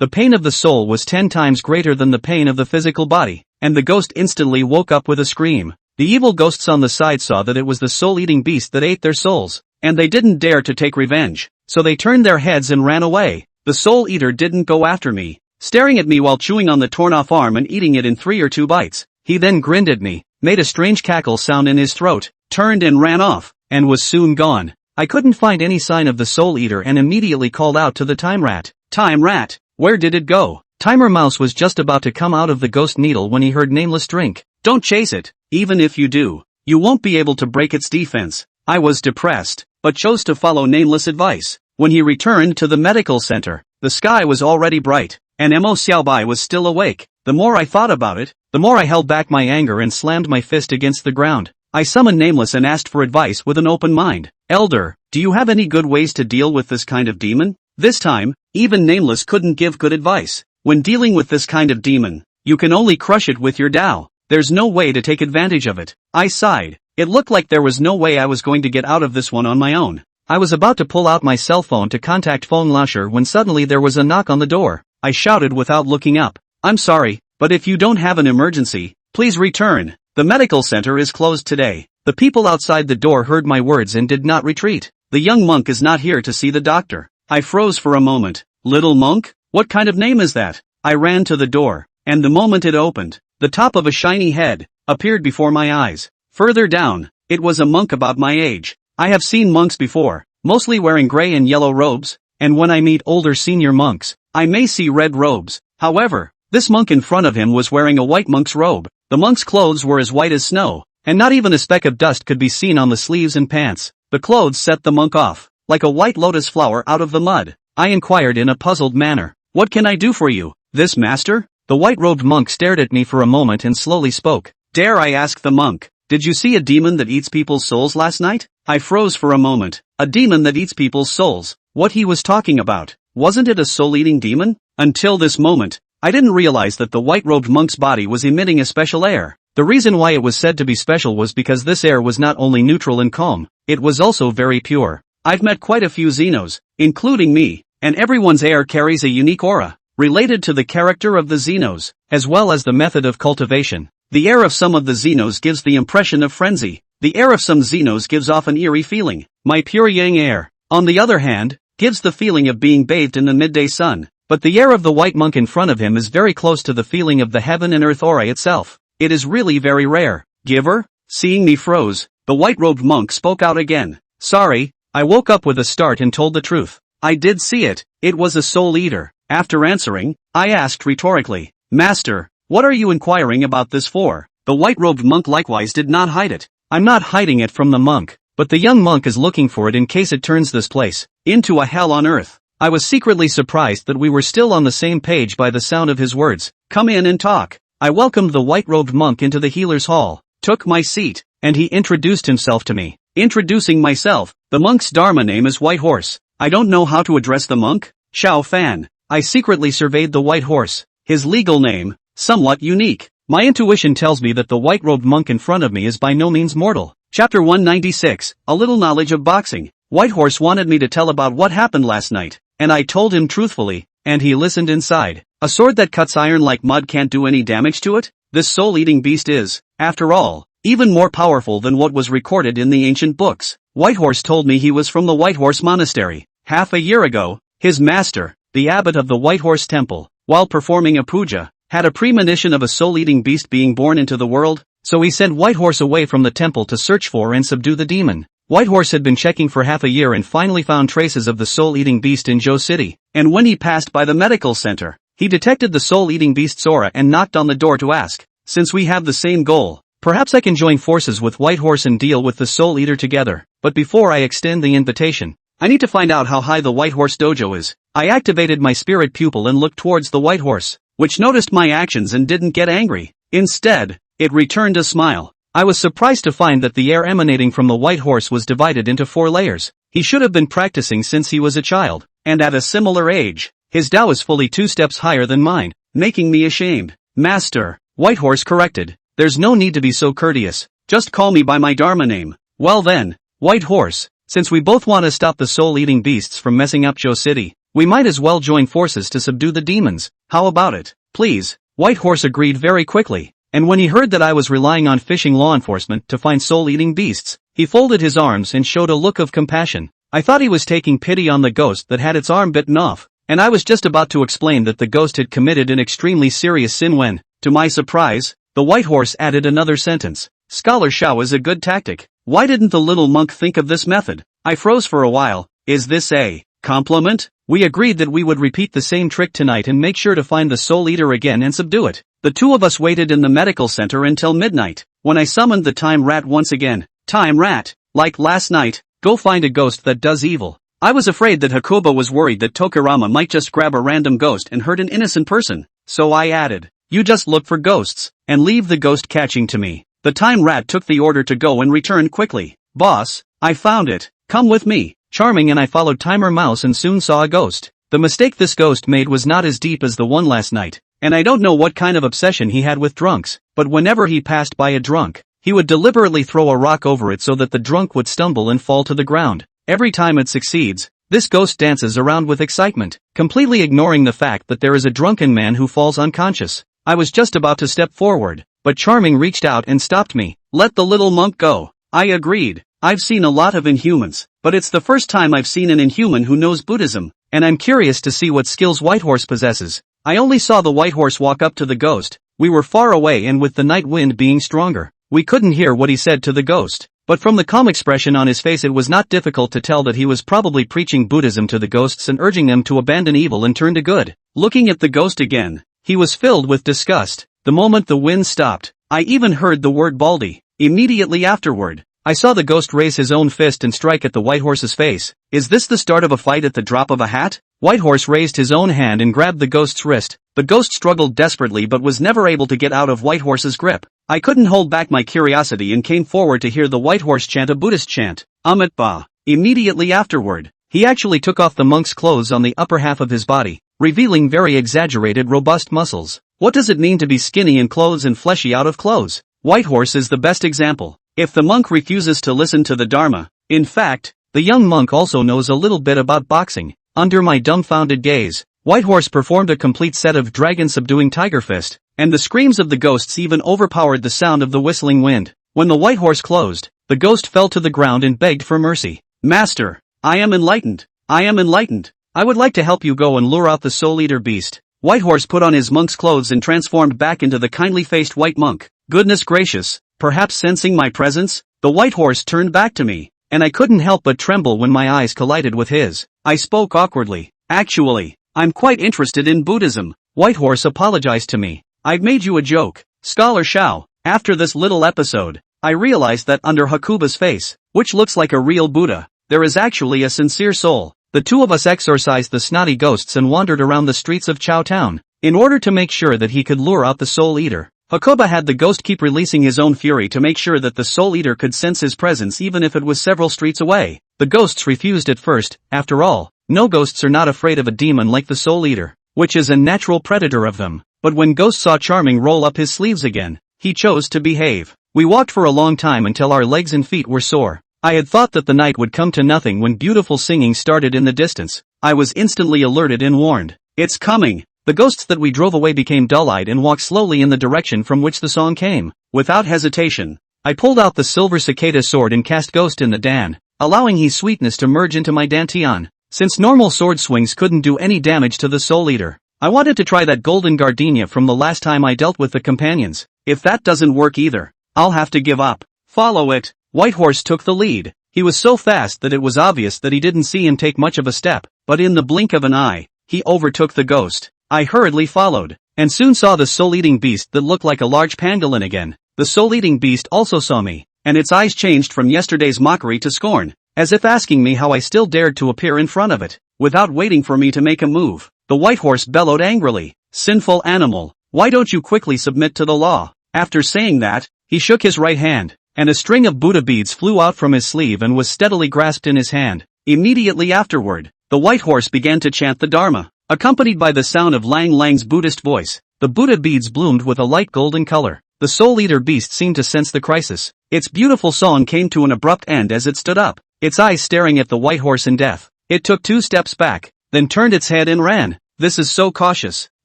The pain of the soul was 10 times greater than the pain of the physical body, and the ghost instantly woke up with a scream. The evil ghosts on the side saw that it was the soul-eating beast that ate their souls, and they didn't dare to take revenge, so they turned their heads and ran away. The Soul Eater didn't go after me, staring at me while chewing on the torn-off arm and eating it in 3 or 2 bites. He then grinned at me, made a strange cackle sound in his throat, turned and ran off, and was soon gone. I couldn't find any sign of the Soul Eater and immediately called out to the Time Rat. Time Rat, where did it go? Timer Mouse was just about to come out of the ghost needle when he heard Nameless drink. Don't chase it, even if you do, you won't be able to break its defense. I was depressed, but chose to follow Nameless' advice. When he returned to the medical center, the sky was already bright, and Mo Xiaobai was still awake. The more I thought about it, the more I held back my anger and slammed my fist against the ground. I summoned Nameless and asked for advice with an open mind. Elder, do you have any good ways to deal with this kind of demon? This time, even Nameless couldn't give good advice. When dealing with this kind of demon, you can only crush it with your Tao. There's no way to take advantage of it. I sighed. It looked like there was no way I was going to get out of this one on my own. I was about to pull out my cell phone to contact Feng Lasher when suddenly there was a knock on the door. I shouted without looking up. I'm sorry, but if you don't have an emergency, please return. The medical center is closed today. The people outside the door heard my words and did not retreat. The young monk is not here to see the doctor. I froze for a moment. Little monk? What kind of name is that? I ran to the door, and the moment it opened, the top of a shiny head appeared before my eyes. Further down, it was a monk about my age. I have seen monks before, mostly wearing gray and yellow robes, and when I meet older senior monks, I may see red robes. However, this monk in front of him was wearing a white monk's robe. The monk's clothes were as white as snow, and not even a speck of dust could be seen on the sleeves and pants. The clothes set the monk off, like a white lotus flower out of the mud. I inquired in a puzzled manner. What can I do for you, this master? The white-robed monk stared at me for a moment and slowly spoke. Dare I ask the monk, Did you see a demon that eats people's souls last night? I froze for a moment. A demon that eats people's souls. What he was talking about. Wasn't it a soul-eating demon? Until this moment, I didn't realize that the white-robed monk's body was emitting a special air. The reason why it was said to be special was because this air was not only neutral and calm, it was also very pure. I've met quite a few Xenos, including me, and everyone's air carries a unique aura, related to the character of the Xenos, as well as the method of cultivation. The air of some of the Xenos gives the impression of frenzy. The air of some Xenos gives off an eerie feeling. My pure yang air, on the other hand, gives the feeling of being bathed in the midday sun. But the air of the white monk in front of him is very close to the feeling of the heaven and earth aura itself. It is really very rare. Giver? Seeing me froze, the white-robed monk spoke out again. Sorry, I woke up with a start and told the truth. I did see it. It was a soul eater. After answering, I asked rhetorically, Master, what are you inquiring about this for? The white-robed monk likewise did not hide it. I'm not hiding it from the monk, but the young monk is looking for it in case it turns this place into a hell on earth. I was secretly surprised that we were still on the same page by the sound of his words. Come in and talk. I welcomed the white-robed monk into the healer's hall, took my seat, and he introduced himself to me. Introducing myself, the monk's Dharma name is White Horse. I don't know how to address the monk. Xiao Fan. I secretly surveyed the white horse. His legal name, somewhat unique. My intuition tells me that the white-robed monk in front of me is by no means mortal. Chapter 196, A Little Knowledge of Boxing. White Horse wanted me to tell about what happened last night, and I told him truthfully, and he listened inside. A sword that cuts iron like mud can't do any damage to it? This soul-eating beast is, after all, even more powerful than what was recorded in the ancient books. White Horse told me he was from the White Horse Monastery. Half a year ago, his master, the abbot of the White Horse Temple, while performing a puja, had a premonition of a soul-eating beast being born into the world, so he sent White Horse away from the temple to search for and subdue the demon. White Horse had been checking for half a year and finally found traces of the soul-eating beast in Zhou City, and when he passed by the medical center, he detected the soul-eating beast's aura and knocked on the door to ask, since we have the same goal, perhaps I can join forces with White Horse and deal with the Soul Eater together. But before I extend the invitation, I need to find out how high the White Horse dojo is. I activated my spirit pupil and looked towards the White Horse, which noticed my actions and didn't get angry. Instead, it returned a smile. I was surprised to find that the air emanating from the White Horse was divided into 4 layers. He should have been practicing since he was a child, and at a similar age. His Tao is fully 2 steps higher than mine, making me ashamed. Master, White Horse corrected. There's no need to be so courteous. Just call me by my Dharma name. Well then, White Horse, since we both want to stop the soul-eating beasts from messing up Zhou City, we might as well join forces to subdue the demons. How about it? Please. White Horse agreed very quickly, and when he heard that I was relying on fishing law enforcement to find soul-eating beasts, he folded his arms and showed a look of compassion. I thought he was taking pity on the ghost that had its arm bitten off, and I was just about to explain that the ghost had committed an extremely serious sin when, to my surprise, the White Horse added another sentence. Scholar Shao is a good tactic. Why didn't the little monk think of this method? I froze for a while. Is this a compliment? We agreed that we would repeat the same trick tonight and make sure to find the Soul Eater again and subdue it. The 2 of us waited in the medical center until midnight, when I summoned the Time Rat once again. Time Rat, like last night, go find a ghost that does evil. I was afraid that Hakuba was worried that Tokurama might just grab a random ghost and hurt an innocent person, so I added, you just look for ghosts, and leave the ghost catching to me. The Time Rat took the order to go and returned quickly. Boss, I found it. Come with me. Charming and I followed Timer Mouse and soon saw a ghost. The mistake this ghost made was not as deep as the one last night, and I don't know what kind of obsession he had with drunks, but whenever he passed by a drunk, he would deliberately throw a rock over it so that the drunk would stumble and fall to the ground. Every time it succeeds, this ghost dances around with excitement, completely ignoring the fact that there is a drunken man who falls unconscious. I was just about to step forward, but Charming reached out and stopped me. Let the little monk go. I agreed. I've seen a lot of Inhumans, but it's the first time I've seen an Inhuman who knows Buddhism, and I'm curious to see what skills White Horse possesses. I only saw the White Horse walk up to the ghost. We were far away and with the night wind being stronger, we couldn't hear what he said to the ghost. But from the calm expression on his face it was not difficult to tell that he was probably preaching Buddhism to the ghosts and urging them to abandon evil and turn to good. Looking at the ghost again, he was filled with disgust. The moment the wind stopped, I even heard the word Baldy. Immediately afterward, I saw the ghost raise his own fist and strike at the White Horse's face. Is this the start of a fight at the drop of a hat? White Horse raised his own hand and grabbed the ghost's wrist. The ghost struggled desperately but was never able to get out of White Horse's grip. I couldn't hold back my curiosity and came forward to hear the white horse chant a Buddhist chant, Amit Ba. Immediately afterward, he actually took off the monk's clothes on the upper half of his body, revealing very exaggerated robust muscles. What does it mean to be skinny in clothes and fleshy out of clothes? White horse is the best example. If the monk refuses to listen to the Dharma, in fact, the young monk also knows a little bit about boxing. Under my dumbfounded gaze, White Horse performed a complete set of dragon-subduing tiger fist, and the screams of the ghosts even overpowered the sound of the whistling wind. When the White Horse closed, the ghost fell to the ground and begged for mercy. Master, I am enlightened. I am enlightened. I would like to help you go and lure out the soul-eater beast. White Horse put on his monk's clothes and transformed back into the kindly-faced white monk. Goodness gracious, perhaps sensing my presence, the White Horse turned back to me, and I couldn't help but tremble when my eyes collided with his. I spoke awkwardly. Actually, I'm quite interested in Buddhism. White Horse apologized to me. I've made you a joke, Scholar Shao. After this little episode, I realized that under Hakuba's face, which looks like a real Buddha, there is actually a sincere soul. The two of us exorcised the snotty ghosts and wandered around the streets of Chow Town, in order to make sure that he could lure out the Soul Eater. Hakuba had the ghost keep releasing his own fury to make sure that the Soul Eater could sense his presence even if it was several streets away. The ghosts refused at first. After all, no ghosts are not afraid of a demon like the Soul Eater, which is a natural predator of them. But when Ghost saw Charming roll up his sleeves again, he chose to behave. We walked for a long time until our legs and feet were sore. I had thought that the night would come to nothing when beautiful singing started in the distance. I was instantly alerted and warned. It's coming. The ghosts that we drove away became dull-eyed and walked slowly in the direction from which the song came. Without hesitation, I pulled out the silver cicada sword and cast Ghost in the Dan, allowing his sweetness to merge into my dantian. Since normal sword swings couldn't do any damage to the Soul Eater, I wanted to try that golden gardenia from the last time I dealt with the companions. If that doesn't work either, I'll have to give up. Follow it. White Horse took the lead. He was so fast that it was obvious that he didn't see him take much of a step, but in the blink of an eye, he overtook the ghost. I hurriedly followed, and soon saw the soul-eating beast that looked like a large pangolin again. The soul-eating beast also saw me, and its eyes changed from yesterday's mockery to scorn, as if asking me how I still dared to appear in front of it. Without waiting for me to make a move, the White Horse bellowed angrily, "Sinful animal, why don't you quickly submit to the law?" After saying that, he shook his right hand, and a string of Buddha beads flew out from his sleeve and was steadily grasped in his hand. Immediately afterward, the White Horse began to chant the Dharma, accompanied by the sound of Lang Lang's Buddhist voice. The Buddha beads bloomed with a light golden color. The soul-eater beast seemed to sense the crisis. Its beautiful song came to an abrupt end as it stood up, its eyes staring at the White Horse in death. It took 2 steps back, then turned its head and ran. This is so cautious.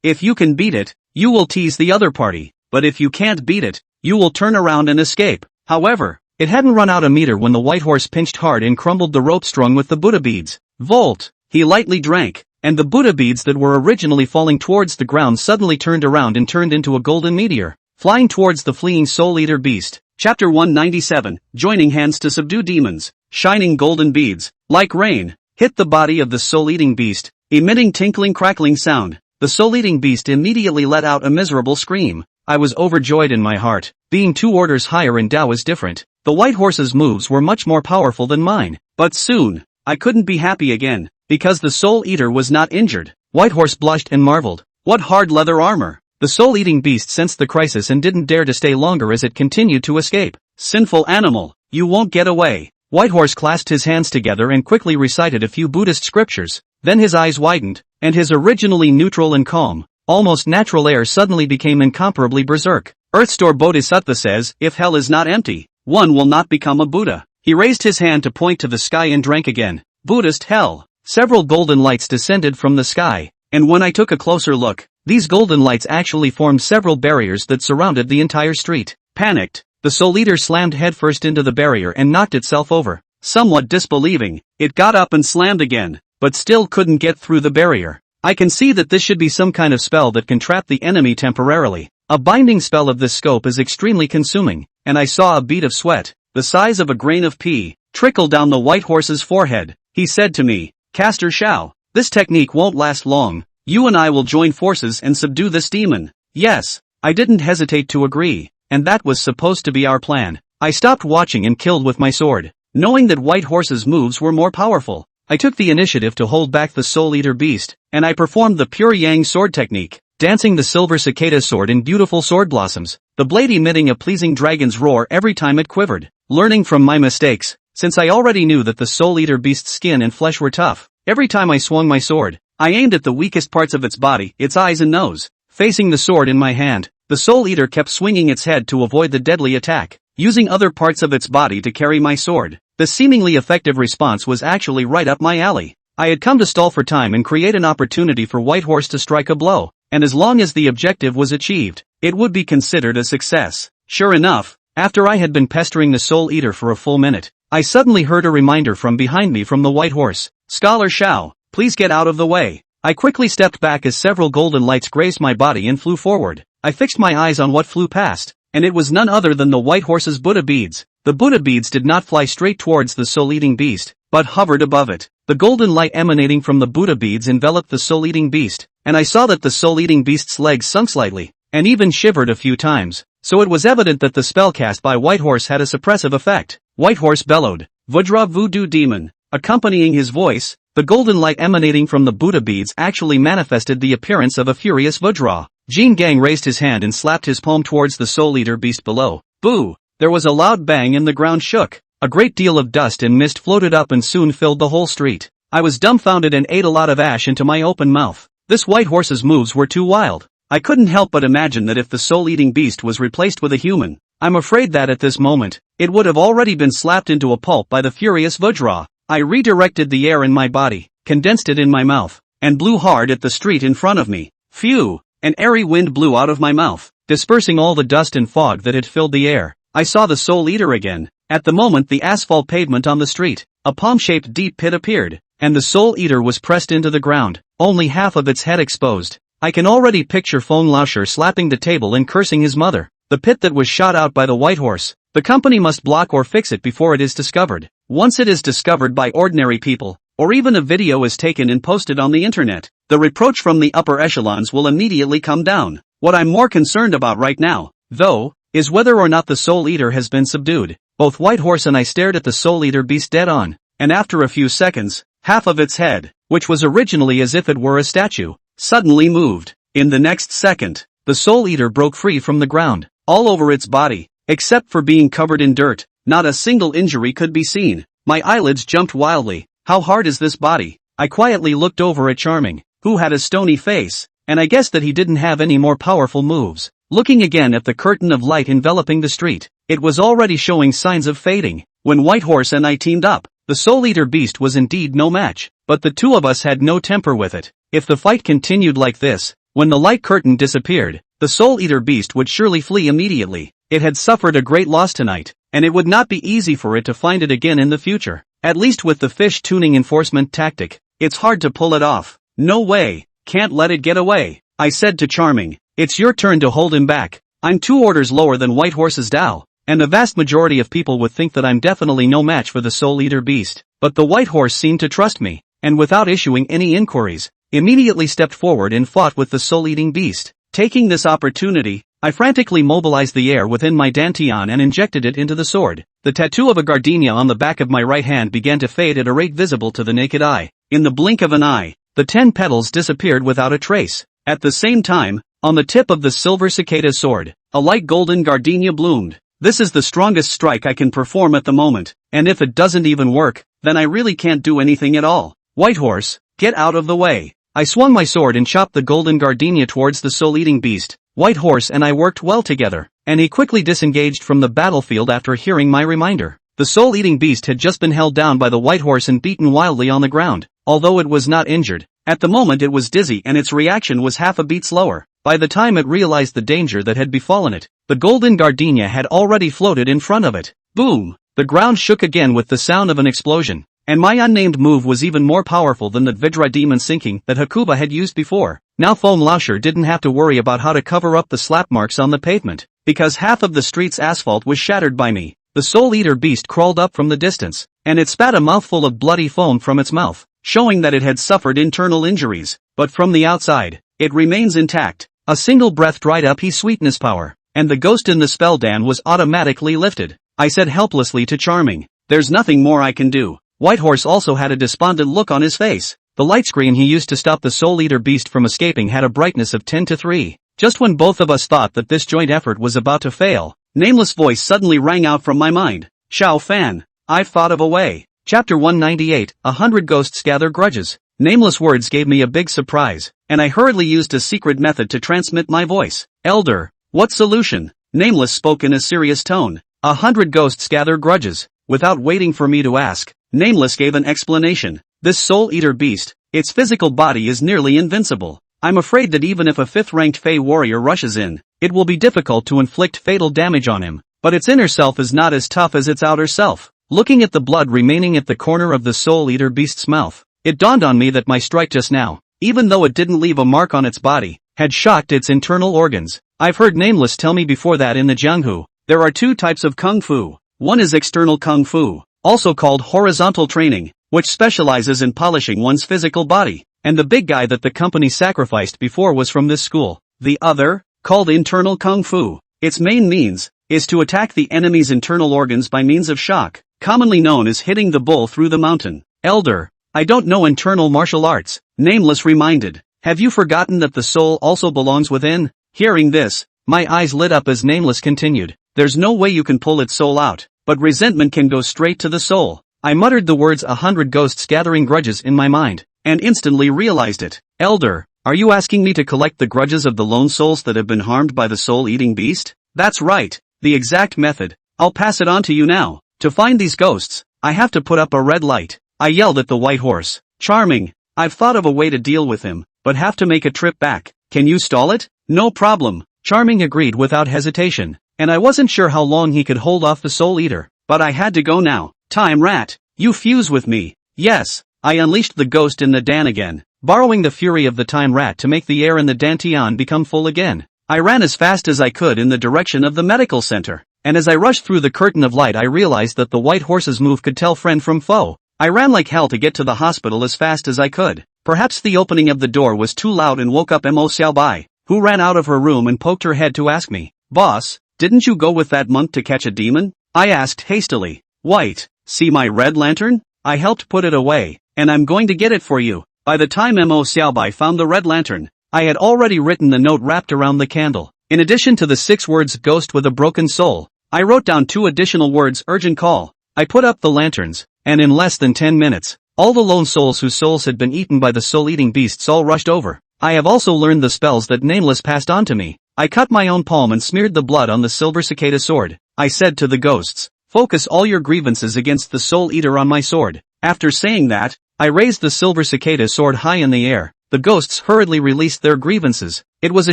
If you can beat it, you will tease the other party, but if you can't beat it, you will turn around and escape. However, it hadn't run out a meter when the White Horse pinched hard and crumbled the rope strung with the Buddha beads. Volt! He lightly drank, and the Buddha beads that were originally falling towards the ground suddenly turned around and turned into a golden meteor, flying towards the fleeing soul-eater beast. Chapter 197, Joining Hands to Subdue Demons. Shining golden beads, like rain, hit the body of the soul-eating beast, emitting tinkling crackling sound. The soul-eating beast immediately let out a miserable scream. I was overjoyed in my heart. Being 2 orders higher in Tao is different. The White Horse's moves were much more powerful than mine. But soon, I couldn't be happy again, because the Soul-Eater was not injured. White Horse blushed and marveled. What hard leather armor! The soul-eating beast sensed the crisis and didn't dare to stay longer as it continued to escape. Sinful animal, you won't get away. White Horse clasped his hands together and quickly recited a few Buddhist scriptures. Then his eyes widened, and his originally neutral and calm, almost natural air suddenly became incomparably berserk. Earthstore Bodhisattva says, if hell is not empty, one will not become a Buddha. He raised his hand to point to the sky and drank again. Buddhist hell. Several golden lights descended from the sky, and when I took a closer look, these golden lights actually formed several barriers that surrounded the entire street. Panicked, the Soul-Eater slammed headfirst into the barrier and knocked itself over. Somewhat disbelieving, it got up and slammed again, but still couldn't get through the barrier. I can see that this should be some kind of spell that can trap the enemy temporarily. A binding spell of this scope is extremely consuming, and I saw a bead of sweat, the size of a grain of pea, trickle down the White Horse's forehead. He said to me, Caster Shao, this technique won't last long. You and I will join forces and subdue this demon. Yes, I didn't hesitate to agree, and that was supposed to be our plan. I stopped watching and killed with my sword. Knowing that White Horse's moves were more powerful, I took the initiative to hold back the Soul-Eater beast, and I performed the pure Yang sword technique, dancing the silver cicada sword in beautiful sword blossoms. the blade emitting a pleasing dragon's roar every time it quivered. Learning from my mistakes, since I already knew that the Soul Eater beast's skin and flesh were tough, every time I swung my sword, I aimed at the weakest parts of its body, its eyes and nose. Facing the sword in my hand, the Soul Eater kept swinging its head to avoid the deadly attack, using other parts of its body to carry my sword. The seemingly effective response was actually right up my alley. I had come to stall for time and create an opportunity for Whitehorse to strike a blow, and as long as the objective was achieved, it would be considered a success. Sure enough, after I had been pestering the Soul Eater for a full minute, I suddenly heard a reminder from behind me from the Whitehorse. "Scholar Shao, please get out of the way." I quickly stepped back as several golden lights grazed my body and flew forward. I fixed my eyes on what flew past, and it was none other than the Whitehorse's Buddha beads. The Buddha beads did not fly straight towards the soul-eating beast, but hovered above it. The golden light emanating from the Buddha beads enveloped the soul-eating beast, and I saw that the soul-eating beast's legs sunk slightly, and even shivered a few times, so it was evident that the spell cast by Whitehorse had a suppressive effect. Whitehorse bellowed, "Vajra Voodoo Demon." Accompanying his voice, the golden light emanating from the Buddha beads actually manifested the appearance of a furious Vajra. Jin Gang raised his hand and slapped his palm towards the soul-eater beast below. Boo! There was a loud bang and the ground shook. A great deal of dust and mist floated up and soon filled the whole street. I was dumbfounded and ate a lot of ash into my open mouth. This Whitehorse's moves were too wild. I couldn't help but imagine that if the soul-eating beast was replaced with a human, I'm afraid that at this moment, it would have already been slapped into a pulp by the furious Vajra. I redirected the air in my body, condensed it in my mouth, and blew hard at the street in front of me. Phew! An airy wind blew out of my mouth, dispersing all the dust and fog that had filled the air. I saw the Soul Eater again. At the moment the asphalt pavement on the street, a palm-shaped deep pit appeared, and the Soul Eater was pressed into the ground, only half of its head exposed. I can already picture Feng Laosher slapping the table and cursing his mother. The pit that was shot out by the Whitehorse, the company must block or fix it before it is discovered. Once it is discovered by ordinary people, or even a video is taken and posted on the internet, the reproach from the upper echelons will immediately come down. What I'm more concerned about right now, though, is whether or not the Soul Eater has been subdued. Both Whitehorse and I stared at the Soul Eater beast dead on, and after a few seconds, half of its head, which was originally as if it were a statue, suddenly moved. In the next second, the Soul Eater broke free from the ground. All over its body, except for being covered in dirt, not a single injury could be seen. My eyelids jumped wildly. How hard is this body? I quietly looked over at Charming, who had a stony face, and I guessed that he didn't have any more powerful moves. Looking again at the curtain of light enveloping the street, it was already showing signs of fading. When Whitehorse and I teamed up, the Soul Eater beast was indeed no match, but the two of us had no temper with it. If the fight continued like this, when the light curtain disappeared, the Soul Eater beast would surely flee immediately. It had suffered a great loss tonight, and it would not be easy for it to find it again in the future. At least with the fish tuning enforcement tactic, it's hard to pull it off. No way, can't let it get away. I said to Charming, "It's your turn to hold him back. I'm 2 orders lower than Whitehorse's Dao, and the vast majority of people would think that I'm definitely no match for the Soul Eater beast." But the Whitehorse seemed to trust me, and without issuing any inquiries, immediately stepped forward and fought with the soul-eating beast. Taking this opportunity, I frantically mobilized the air within my dantian and injected it into the sword. The tattoo of a gardenia on the back of my right hand began to fade at a rate visible to the naked eye. In the blink of an eye, the 10 petals disappeared without a trace. At the same time, on the tip of the silver cicada sword, a light golden gardenia bloomed. This is the strongest strike I can perform at the moment, and if it doesn't even work, then I really can't do anything at all. Whitehorse, get out of the way. I swung my sword and chopped the golden gardenia towards the soul-eating beast. Whitehorse and I worked well together, and he quickly disengaged from the battlefield after hearing my reminder. The soul-eating beast had just been held down by the Whitehorse and beaten wildly on the ground, although it was not injured. At the moment it was dizzy and its reaction was half a beat slower. By the time it realized the danger that had befallen it, the golden gardenia had already floated in front of it. Boom! The ground shook again with the sound of an explosion, and my unnamed move was even more powerful than the Vidra demon sinking that Hakuba had used before. Now Foam Lauscher didn't have to worry about how to cover up the slap marks on the pavement, because half of the street's asphalt was shattered by me. The soul-eater beast crawled up from the distance, and it spat a mouthful of bloody foam from its mouth, showing that it had suffered internal injuries, but from the outside, it remains intact. A single breath dried up his sweetness power, and the ghost in the spelldan was automatically lifted. I said helplessly to Charming, "There's nothing more I can do." Whitehorse also had a despondent look on his face. The light screen he used to stop the soul-eater beast from escaping had a brightness of 10 to 3. Just when both of us thought that this joint effort was about to fail, Nameless' voice suddenly rang out from my mind. Xiao Fan, I've thought of a way. Chapter 198, 100 Ghosts Gather Grudges. Nameless' words gave me a big surprise, and I hurriedly used a secret method to transmit my voice. Elder, what solution? Nameless spoke in a serious tone. 100 ghosts gather grudges. Without waiting for me to ask, Nameless gave an explanation. This soul-eater beast, its physical body is nearly invincible. I'm afraid that even if a 5th-ranked Fey warrior rushes in, it will be difficult to inflict fatal damage on him, but its inner self is not as tough as its outer self. Looking at the blood remaining at the corner of the soul-eater beast's mouth, it dawned on me that my strike just now, even though it didn't leave a mark on its body, had shocked its internal organs. I've heard Nameless tell me before that in the Jianghu, there are 2 types of kung fu. One is external kung fu, also called horizontal training, which specializes in polishing one's physical body, and the big guy that the company sacrificed before was from this school. The other, called internal kung fu, its main means, is to attack the enemy's internal organs by means of shock, commonly known as hitting the bull through the mountain. Elder, I don't know internal martial arts, Nameless reminded. Have you forgotten that the soul also belongs within? Hearing this, my eyes lit up as Nameless continued. There's no way you can pull its soul out, but resentment can go straight to the soul. I muttered the words 100 ghosts gathering grudges in my mind, and instantly realized it. Elder, are you asking me to collect the grudges of the lone souls that have been harmed by the soul-eating beast? That's right, the exact method. I'll pass it on to you now. To find these ghosts, I have to put up a red light. I yelled at the white horse. Charming, I've thought of a way to deal with him, but have to make a trip back. Can you stall it? No problem. Charming agreed without hesitation, and I wasn't sure how long he could hold off the soul-eater, but I had to go now. Time Rat, you fuse with me. Yes, I unleashed the ghost in the Dan again, borrowing the fury of the Time Rat to make the air in the Dantian become full again. I ran as fast as I could in the direction of the medical center, and as I rushed through the curtain of light I realized that the white horse's move could tell friend from foe. I ran like hell to get to the hospital as fast as I could. Perhaps the opening of the door was too loud and woke up Mo Xiaobai, who ran out of her room and poked her head to ask me, Boss, didn't you go with that monk to catch a demon? I asked hastily. White, see my red lantern? I helped put it away, and I'm going to get it for you. By the time Mo Xiaobai found the red lantern, I had already written the note wrapped around the candle. In addition to the 6 words ghost with a broken soul, I wrote down 2 additional words urgent call. I put up the lanterns, and in less than 10 minutes, all the lone souls whose souls had been eaten by the soul-eating beasts all rushed over. I have also learned the spells that Nameless passed on to me. I cut my own palm and smeared the blood on the silver cicada sword. I said to the ghosts, focus all your grievances against the soul-eater on my sword. After saying that, I raised the silver cicada sword high in the air. The ghosts hurriedly released their grievances. It was a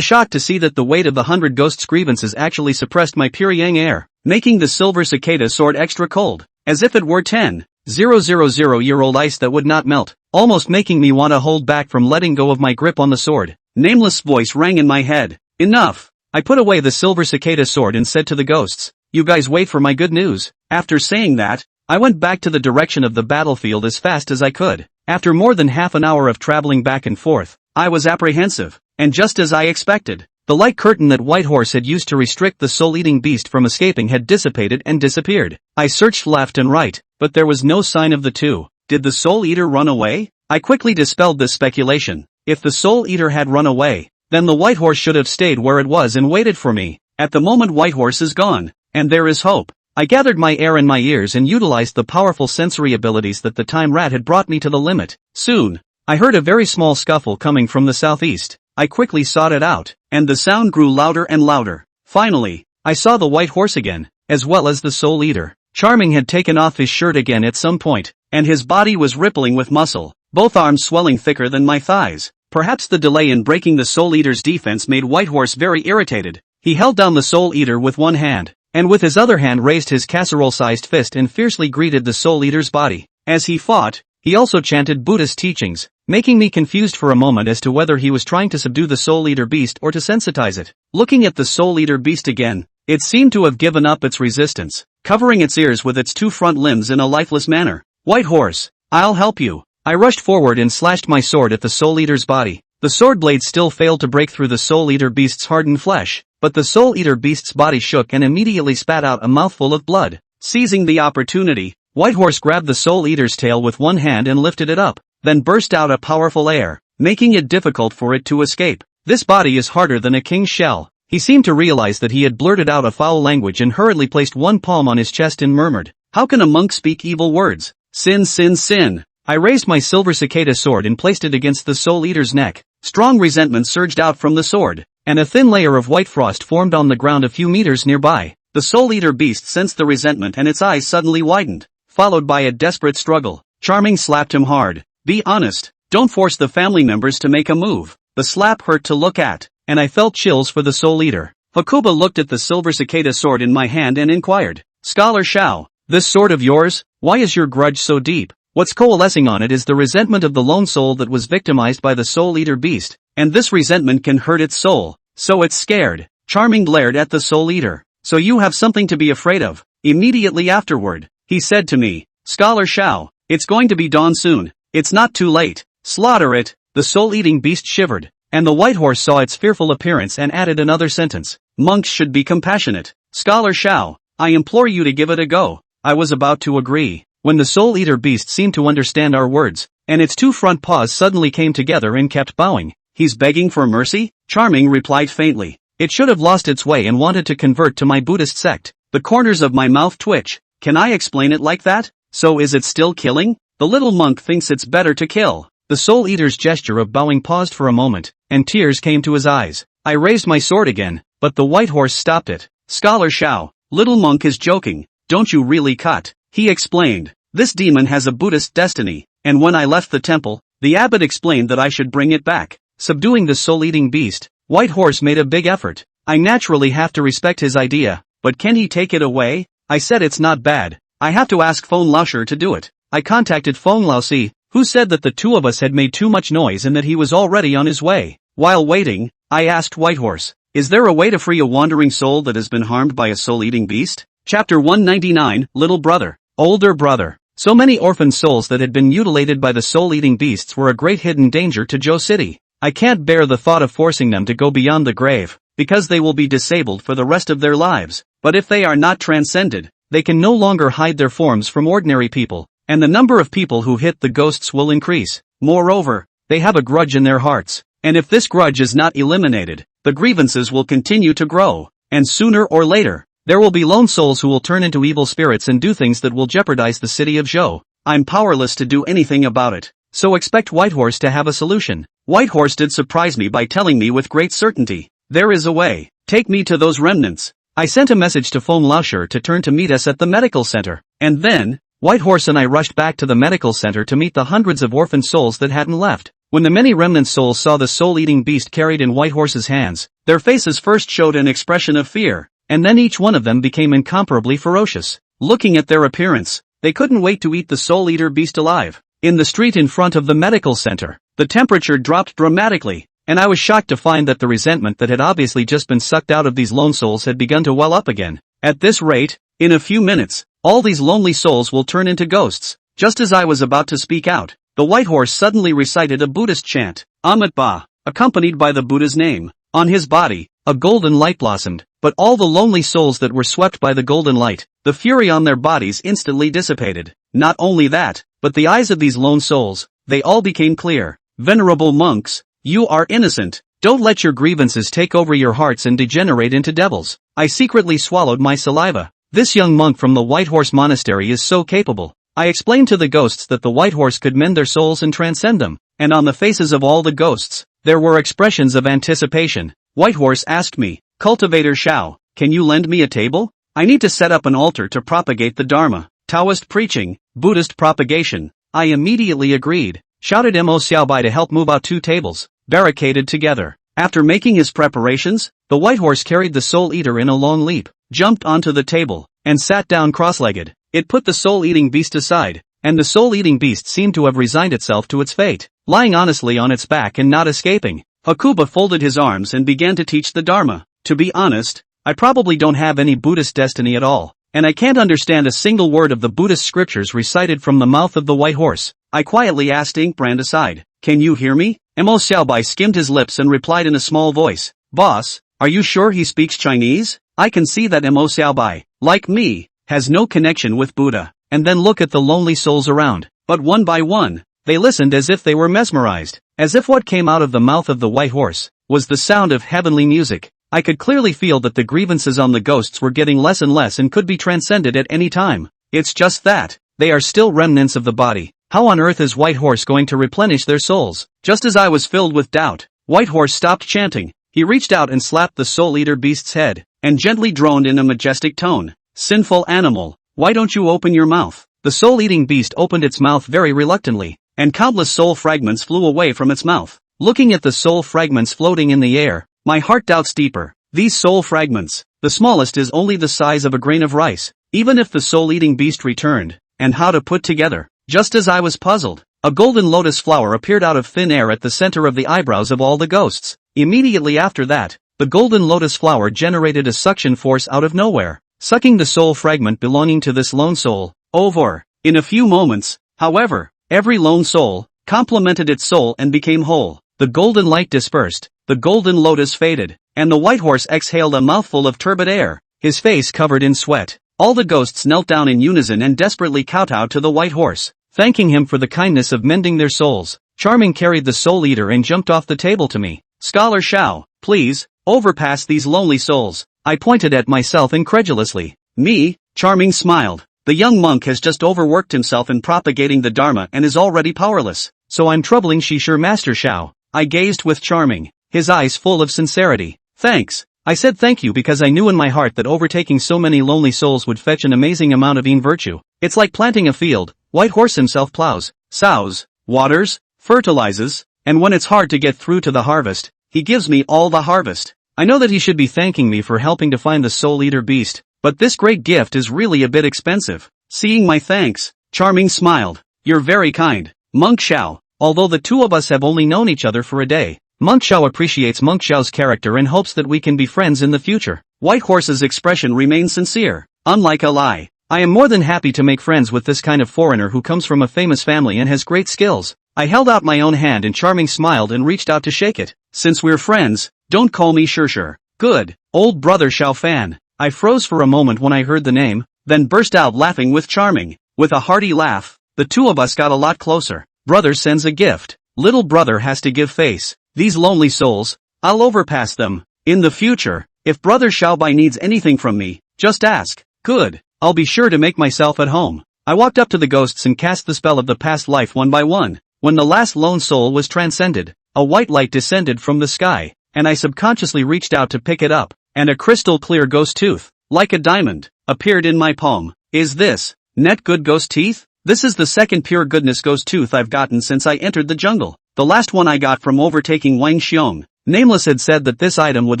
shock to see that the weight of the 100 ghosts' grievances actually suppressed my pure yang air, making the silver cicada sword extra cold, as if it were 10,000-year-old ice that would not melt, almost making me want to hold back from letting go of my grip on the sword. Nameless' voice rang in my head. Enough! I put away the silver cicada sword and said to the ghosts, you guys wait for my good news. After saying that, I went back to the direction of the battlefield as fast as I could. After more than half an hour of traveling back and forth, I was apprehensive, and just as I expected, the light curtain that White Horse had used to restrict the soul-eating beast from escaping had dissipated and disappeared. I searched left and right, but there was no sign of the two. Did the soul-eater run away? I quickly dispelled this speculation. If the soul-eater had run away, then the White Horse should have stayed where it was and waited for me. At the moment White Horse is gone, and there is hope. I gathered my air in my ears and utilized the powerful sensory abilities that the Time Rat had brought me to the limit. Soon, I heard a very small scuffle coming from the southeast. I quickly sought it out, and the sound grew louder and louder. Finally, I saw the White Horse again, as well as the Soul Eater. Charming had taken off his shirt again at some point, and his body was rippling with muscle, both arms swelling thicker than my thighs. Perhaps the delay in breaking the Soul Eater's defense made White Horse very irritated. He held down the Soul Eater with one hand, and with his other hand raised his casserole-sized fist and fiercely greeted the Soul Eater's body. As he fought, he also chanted Buddhist teachings, making me confused for a moment as to whether he was trying to subdue the Soul Eater beast or to sensitize it. Looking at the Soul Eater beast again, it seemed to have given up its resistance, covering its ears with its two front limbs in a lifeless manner. White Horse, I'll help you. I rushed forward and slashed my sword at the Soul Eater's body. The sword blade still failed to break through the Soul Eater beast's hardened flesh, but the Soul Eater beast's body shook and immediately spat out a mouthful of blood. Seizing the opportunity, White Horse grabbed the Soul Eater's tail with one hand and lifted it up, then burst out a powerful air, making it difficult for it to escape. This body is harder than a king's shell. He seemed to realize that he had blurted out a foul language and hurriedly placed one palm on his chest and murmured, "How can a monk speak evil words? Sin, sin, sin." I raised my silver cicada sword and placed it against the Soul Eater's neck. Strong resentment surged out from the sword, and a thin layer of white frost formed on the ground a few meters nearby. The Soul Eater beast sensed the resentment and its eyes suddenly widened, followed by a desperate struggle. Charming slapped him hard. "Be honest. Don't force the family members to make a move." The slap hurt to look at, and I felt chills for the Soul Eater. Hakuba looked at the silver cicada sword in my hand and inquired, "Scholar Shao, this sword of yours, why is your grudge so deep?" What's coalescing on it is the resentment of the lone soul that was victimized by the Soul Eater beast, and this resentment can hurt its soul, so it's scared. Charming glared at the Soul Eater. "So you have something to be afraid of." Immediately afterward, he said to me, "Scholar Shao, it's going to be dawn soon. It's not too late. Slaughter it." The soul-eating beast shivered, and the white horse saw its fearful appearance and added another sentence. "Monks should be compassionate. Scholar Shao, I implore you to give it a go." I was about to agree, when the Soul Eater beast seemed to understand our words, and its two front paws suddenly came together and kept bowing. "He's begging for mercy?" Charming replied faintly. "It should have lost its way and wanted to convert to my Buddhist sect." The corners of my mouth twitch. "Can I explain it like that? So is it still killing? The little monk thinks it's better to kill." The Soul Eater's gesture of bowing paused for a moment, and tears came to his eyes. I raised my sword again, but the white horse stopped it. "Scholar Shao, little monk is joking. Don't you really cut?" He explained. "This demon has a Buddhist destiny, and when I left the temple, the abbot explained that I should bring it back." Subduing the soul-eating beast, White Horse made a big effort. I naturally have to respect his idea, but can he take it away? I said it's not bad. I have to ask Feng Laosher to do it. I contacted Feng Laosi, who said that the two of us had made too much noise and that he was already on his way. While waiting, I asked White Horse, "Is there a way to free a wandering soul that has been harmed by a soul-eating beast?" Chapter 199, Little Brother. Older Brother. So many orphan souls that had been mutilated by the soul-eating beasts were a great hidden danger to Zhou City. I can't bear the thought of forcing them to go beyond the grave, because they will be disabled for the rest of their lives. But if they are not transcended, they can no longer hide their forms from ordinary people, and the number of people who hit the ghosts will increase. Moreover, they have a grudge in their hearts, and if this grudge is not eliminated, the grievances will continue to grow, and sooner or later, there will be lone souls who will turn into evil spirits and do things that will jeopardize the city of Zhou. I'm powerless to do anything about it, so expect White Horse to have a solution. White Horse did surprise me by telling me with great certainty, "There is a way. Take me to those remnants." I sent a message to Feng Laosher to turn to meet us at the medical center, and then, White Horse and I rushed back to the medical center to meet the hundreds of orphan souls that hadn't left. When the many remnant souls saw the soul-eating beast carried in White Horse's hands, their faces first showed an expression of fear, and then each one of them became incomparably ferocious. Looking at their appearance, they couldn't wait to eat the soul-eater beast alive. In the street in front of the medical center, the temperature dropped dramatically, and I was shocked to find that the resentment that had obviously just been sucked out of these lone souls had begun to well up again. At this rate, in a few minutes, all these lonely souls will turn into ghosts. Just as I was about to speak out, the White Horse suddenly recited a Buddhist chant, Amat Ba, accompanied by the Buddha's name. On his body, a golden light blossomed, but all the lonely souls that were swept by the golden light, the fury on their bodies instantly dissipated. Not only that, but the eyes of these lone souls, they all became clear. "Venerable monks, you are innocent. Don't let your grievances take over your hearts and degenerate into devils." I secretly swallowed my saliva. This young monk from the White Horse Monastery is so capable. I explained to the ghosts that the White Horse could mend their souls and transcend them, and on the faces of all the ghosts, there were expressions of anticipation. White Horse asked me, "Cultivator Shao, can you lend me a table? I need to set up an altar to propagate the Dharma, Taoist preaching, Buddhist propagation." I immediately agreed, shouted Mo Xiaobai to help move out 2 tables, barricaded together. After making his preparations, the White Horse carried the Soul Eater in a long leap, jumped onto the table, and sat down cross-legged. It put the soul-eating beast aside, and the soul-eating beast seemed to have resigned itself to its fate, lying honestly on its back and not escaping. Hakuba folded his arms and began to teach the Dharma. To be honest, I probably don't have any Buddhist destiny at all, and I can't understand a single word of the Buddhist scriptures recited from the mouth of the White Horse. I quietly asked Inkbrand aside, "Can you hear me?" Mo Xiaobai skimmed his lips and replied in a small voice, "Boss, are you sure he speaks Chinese?" I can see that Mo Xiaobai, like me, has no connection with Buddha, and then look at the lonely souls around. But one by one, they listened as if they were mesmerized, as if what came out of the mouth of the White Horse was the sound of heavenly music. I could clearly feel that the grievances on the ghosts were getting less and less and could be transcended at any time. It's just that they are still remnants of the body. How on earth is Whitehorse going to replenish their souls? Just as I was filled with doubt, Whitehorse stopped chanting. He reached out and slapped the soul-eater beast's head, and gently droned in a majestic tone. "Sinful animal, why don't you open your mouth?" The soul-eating beast opened its mouth very reluctantly, and countless soul fragments flew away from its mouth. Looking at the soul fragments floating in the air, my heart doubts deeper. These soul fragments, the smallest is only the size of a grain of rice, even if the soul-eating beast returned, and how to put together. Just as I was puzzled, a golden lotus flower appeared out of thin air at the center of the eyebrows of all the ghosts. Immediately after that, the golden lotus flower generated a suction force out of nowhere, sucking the soul fragment belonging to this lone soul over. In a few moments, however, every lone soul complemented its soul and became whole. The golden light dispersed, the golden lotus faded, and the Whitehorse exhaled a mouthful of turbid air, his face covered in sweat. All the ghosts knelt down in unison and desperately kowtowed to the Whitehorse, thanking him for the kindness of mending their souls. Charming carried the soul eater and jumped off the table to me. "Scholar Shao, please, overpass these lonely souls." I pointed at myself incredulously. "Me?" Charming smiled. "The young monk has just overworked himself in propagating the Dharma and is already powerless. So I'm troubling Sure Master Shao." I gazed with Charming, his eyes full of sincerity. "Thanks." I said thank you because I knew in my heart that overtaking so many lonely souls would fetch an amazing amount of virtue. It's like planting a field. Whitehorse himself plows, sows, waters, fertilizes, and when it's hard to get through to the harvest, he gives me all the harvest. I know that he should be thanking me for helping to find the soul-eater beast, but this great gift is really a bit expensive. Seeing my thanks, Charming smiled. "You're very kind, Monk Shao. Although the two of us have only known each other for a day, Monk Shao appreciates Monk Shao's character and hopes that we can be friends in the future." Whitehorse's expression remained sincere. "Unlike a lie, I am more than happy to make friends with this kind of foreigner who comes from a famous family and has great skills." I held out my own hand and Charming smiled and reached out to shake it. "Since we're friends, don't call me Sure. Good, old brother Shao Fan." I froze for a moment when I heard the name, then burst out laughing with Charming. With a hearty laugh, the two of us got a lot closer. "Brother sends a gift. Little brother has to give face. These lonely souls, I'll overpass them. In the future, if brother Xiaobai needs anything from me, just ask." "Good, I'll be sure to make myself at home." I walked up to the ghosts and cast the spell of the past life one by one. When the last lone soul was transcended, a white light descended from the sky, and I subconsciously reached out to pick it up, and a crystal clear ghost tooth, like a diamond, appeared in my palm. "Is this net good ghost teeth?" This is the second pure goodness ghost tooth I've gotten since I entered the jungle. The last one I got from overtaking Wang Xiong. Nameless had said that this item would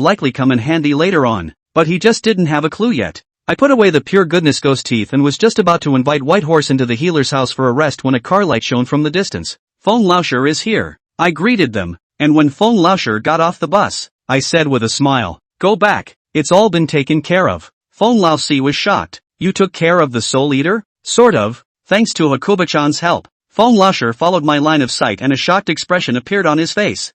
likely come in handy later on, but he just didn't have a clue yet. I put away the pure goodness ghost teeth and was just about to invite Whitehorse into the healer's house for a rest when a car light shone from the distance. "Feng Laosher is here." I greeted them, and when Feng Laosher got off the bus, I said with a smile, "Go back, it's all been taken care of." Feng Laosi was shocked. "You took care of the soul eater?" "Sort of. Thanks to Hakuba-chan's help." Feng Laosher followed my line of sight and a shocked expression appeared on his face.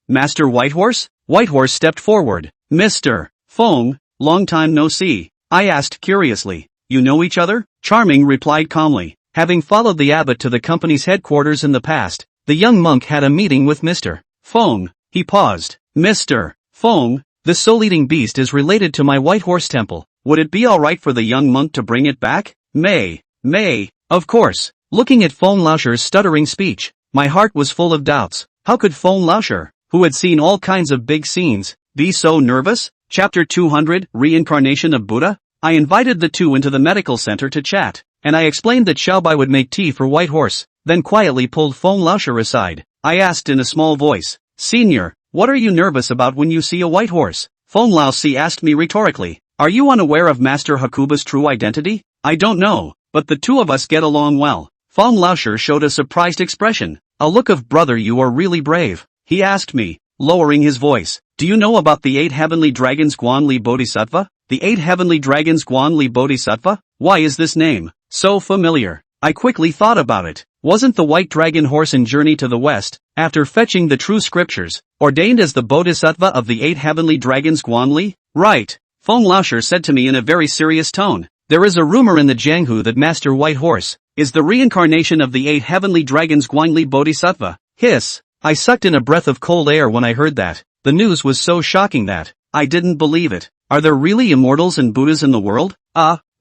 Master Whitehorse?" Whitehorse stepped forward. "Mr. Feng, long time no see." I asked curiously. "You know each other?" Charming replied calmly. Having followed the abbot to the company's headquarters in the past, the young monk had a meeting with Mr. Feng. He paused. "Mr. Feng, this soul-eating beast is related to my Whitehorse temple. Would it be alright for the young monk to bring it back?" May. Of course." Looking at Feng Laosher's stuttering speech, my heart was full of doubts. How could Feng Laosher, who had seen all kinds of big scenes, be so nervous? Chapter 200, Reincarnation of Buddha? I invited the two into the medical center to chat, and I explained that Xiaobai would make tea for Whitehorse, then quietly pulled Feng Laosher aside. I asked in a small voice, "Senior, what are you nervous about when you see a Whitehorse?" Feng Laosi asked me rhetorically, "Are you unaware of Master Hakuba's true identity?" "I don't know, but the two of us get along well." Feng Laosher showed a surprised expression, a look of "Brother, you are really brave." He asked me, lowering his voice, "Do you know about the 8 heavenly dragons Guanli Bodhisattva?" The 8 heavenly dragons Guanli Bodhisattva? Why is this name so familiar? I quickly thought about it. Wasn't the white dragon horse in Journey to the West, after fetching the true scriptures, ordained as the Bodhisattva of the 8 heavenly dragons Guanli? Right. Feng Laosher said to me in a very serious tone. "There is a rumor in the Jianghu that Master Whitehorse is the reincarnation of the 8 heavenly dragons Guanli Bodhisattva." Hiss. I sucked in a breath of cold air when I heard that. The news was so shocking that I didn't believe it. Are there really immortals and Buddhas in the world?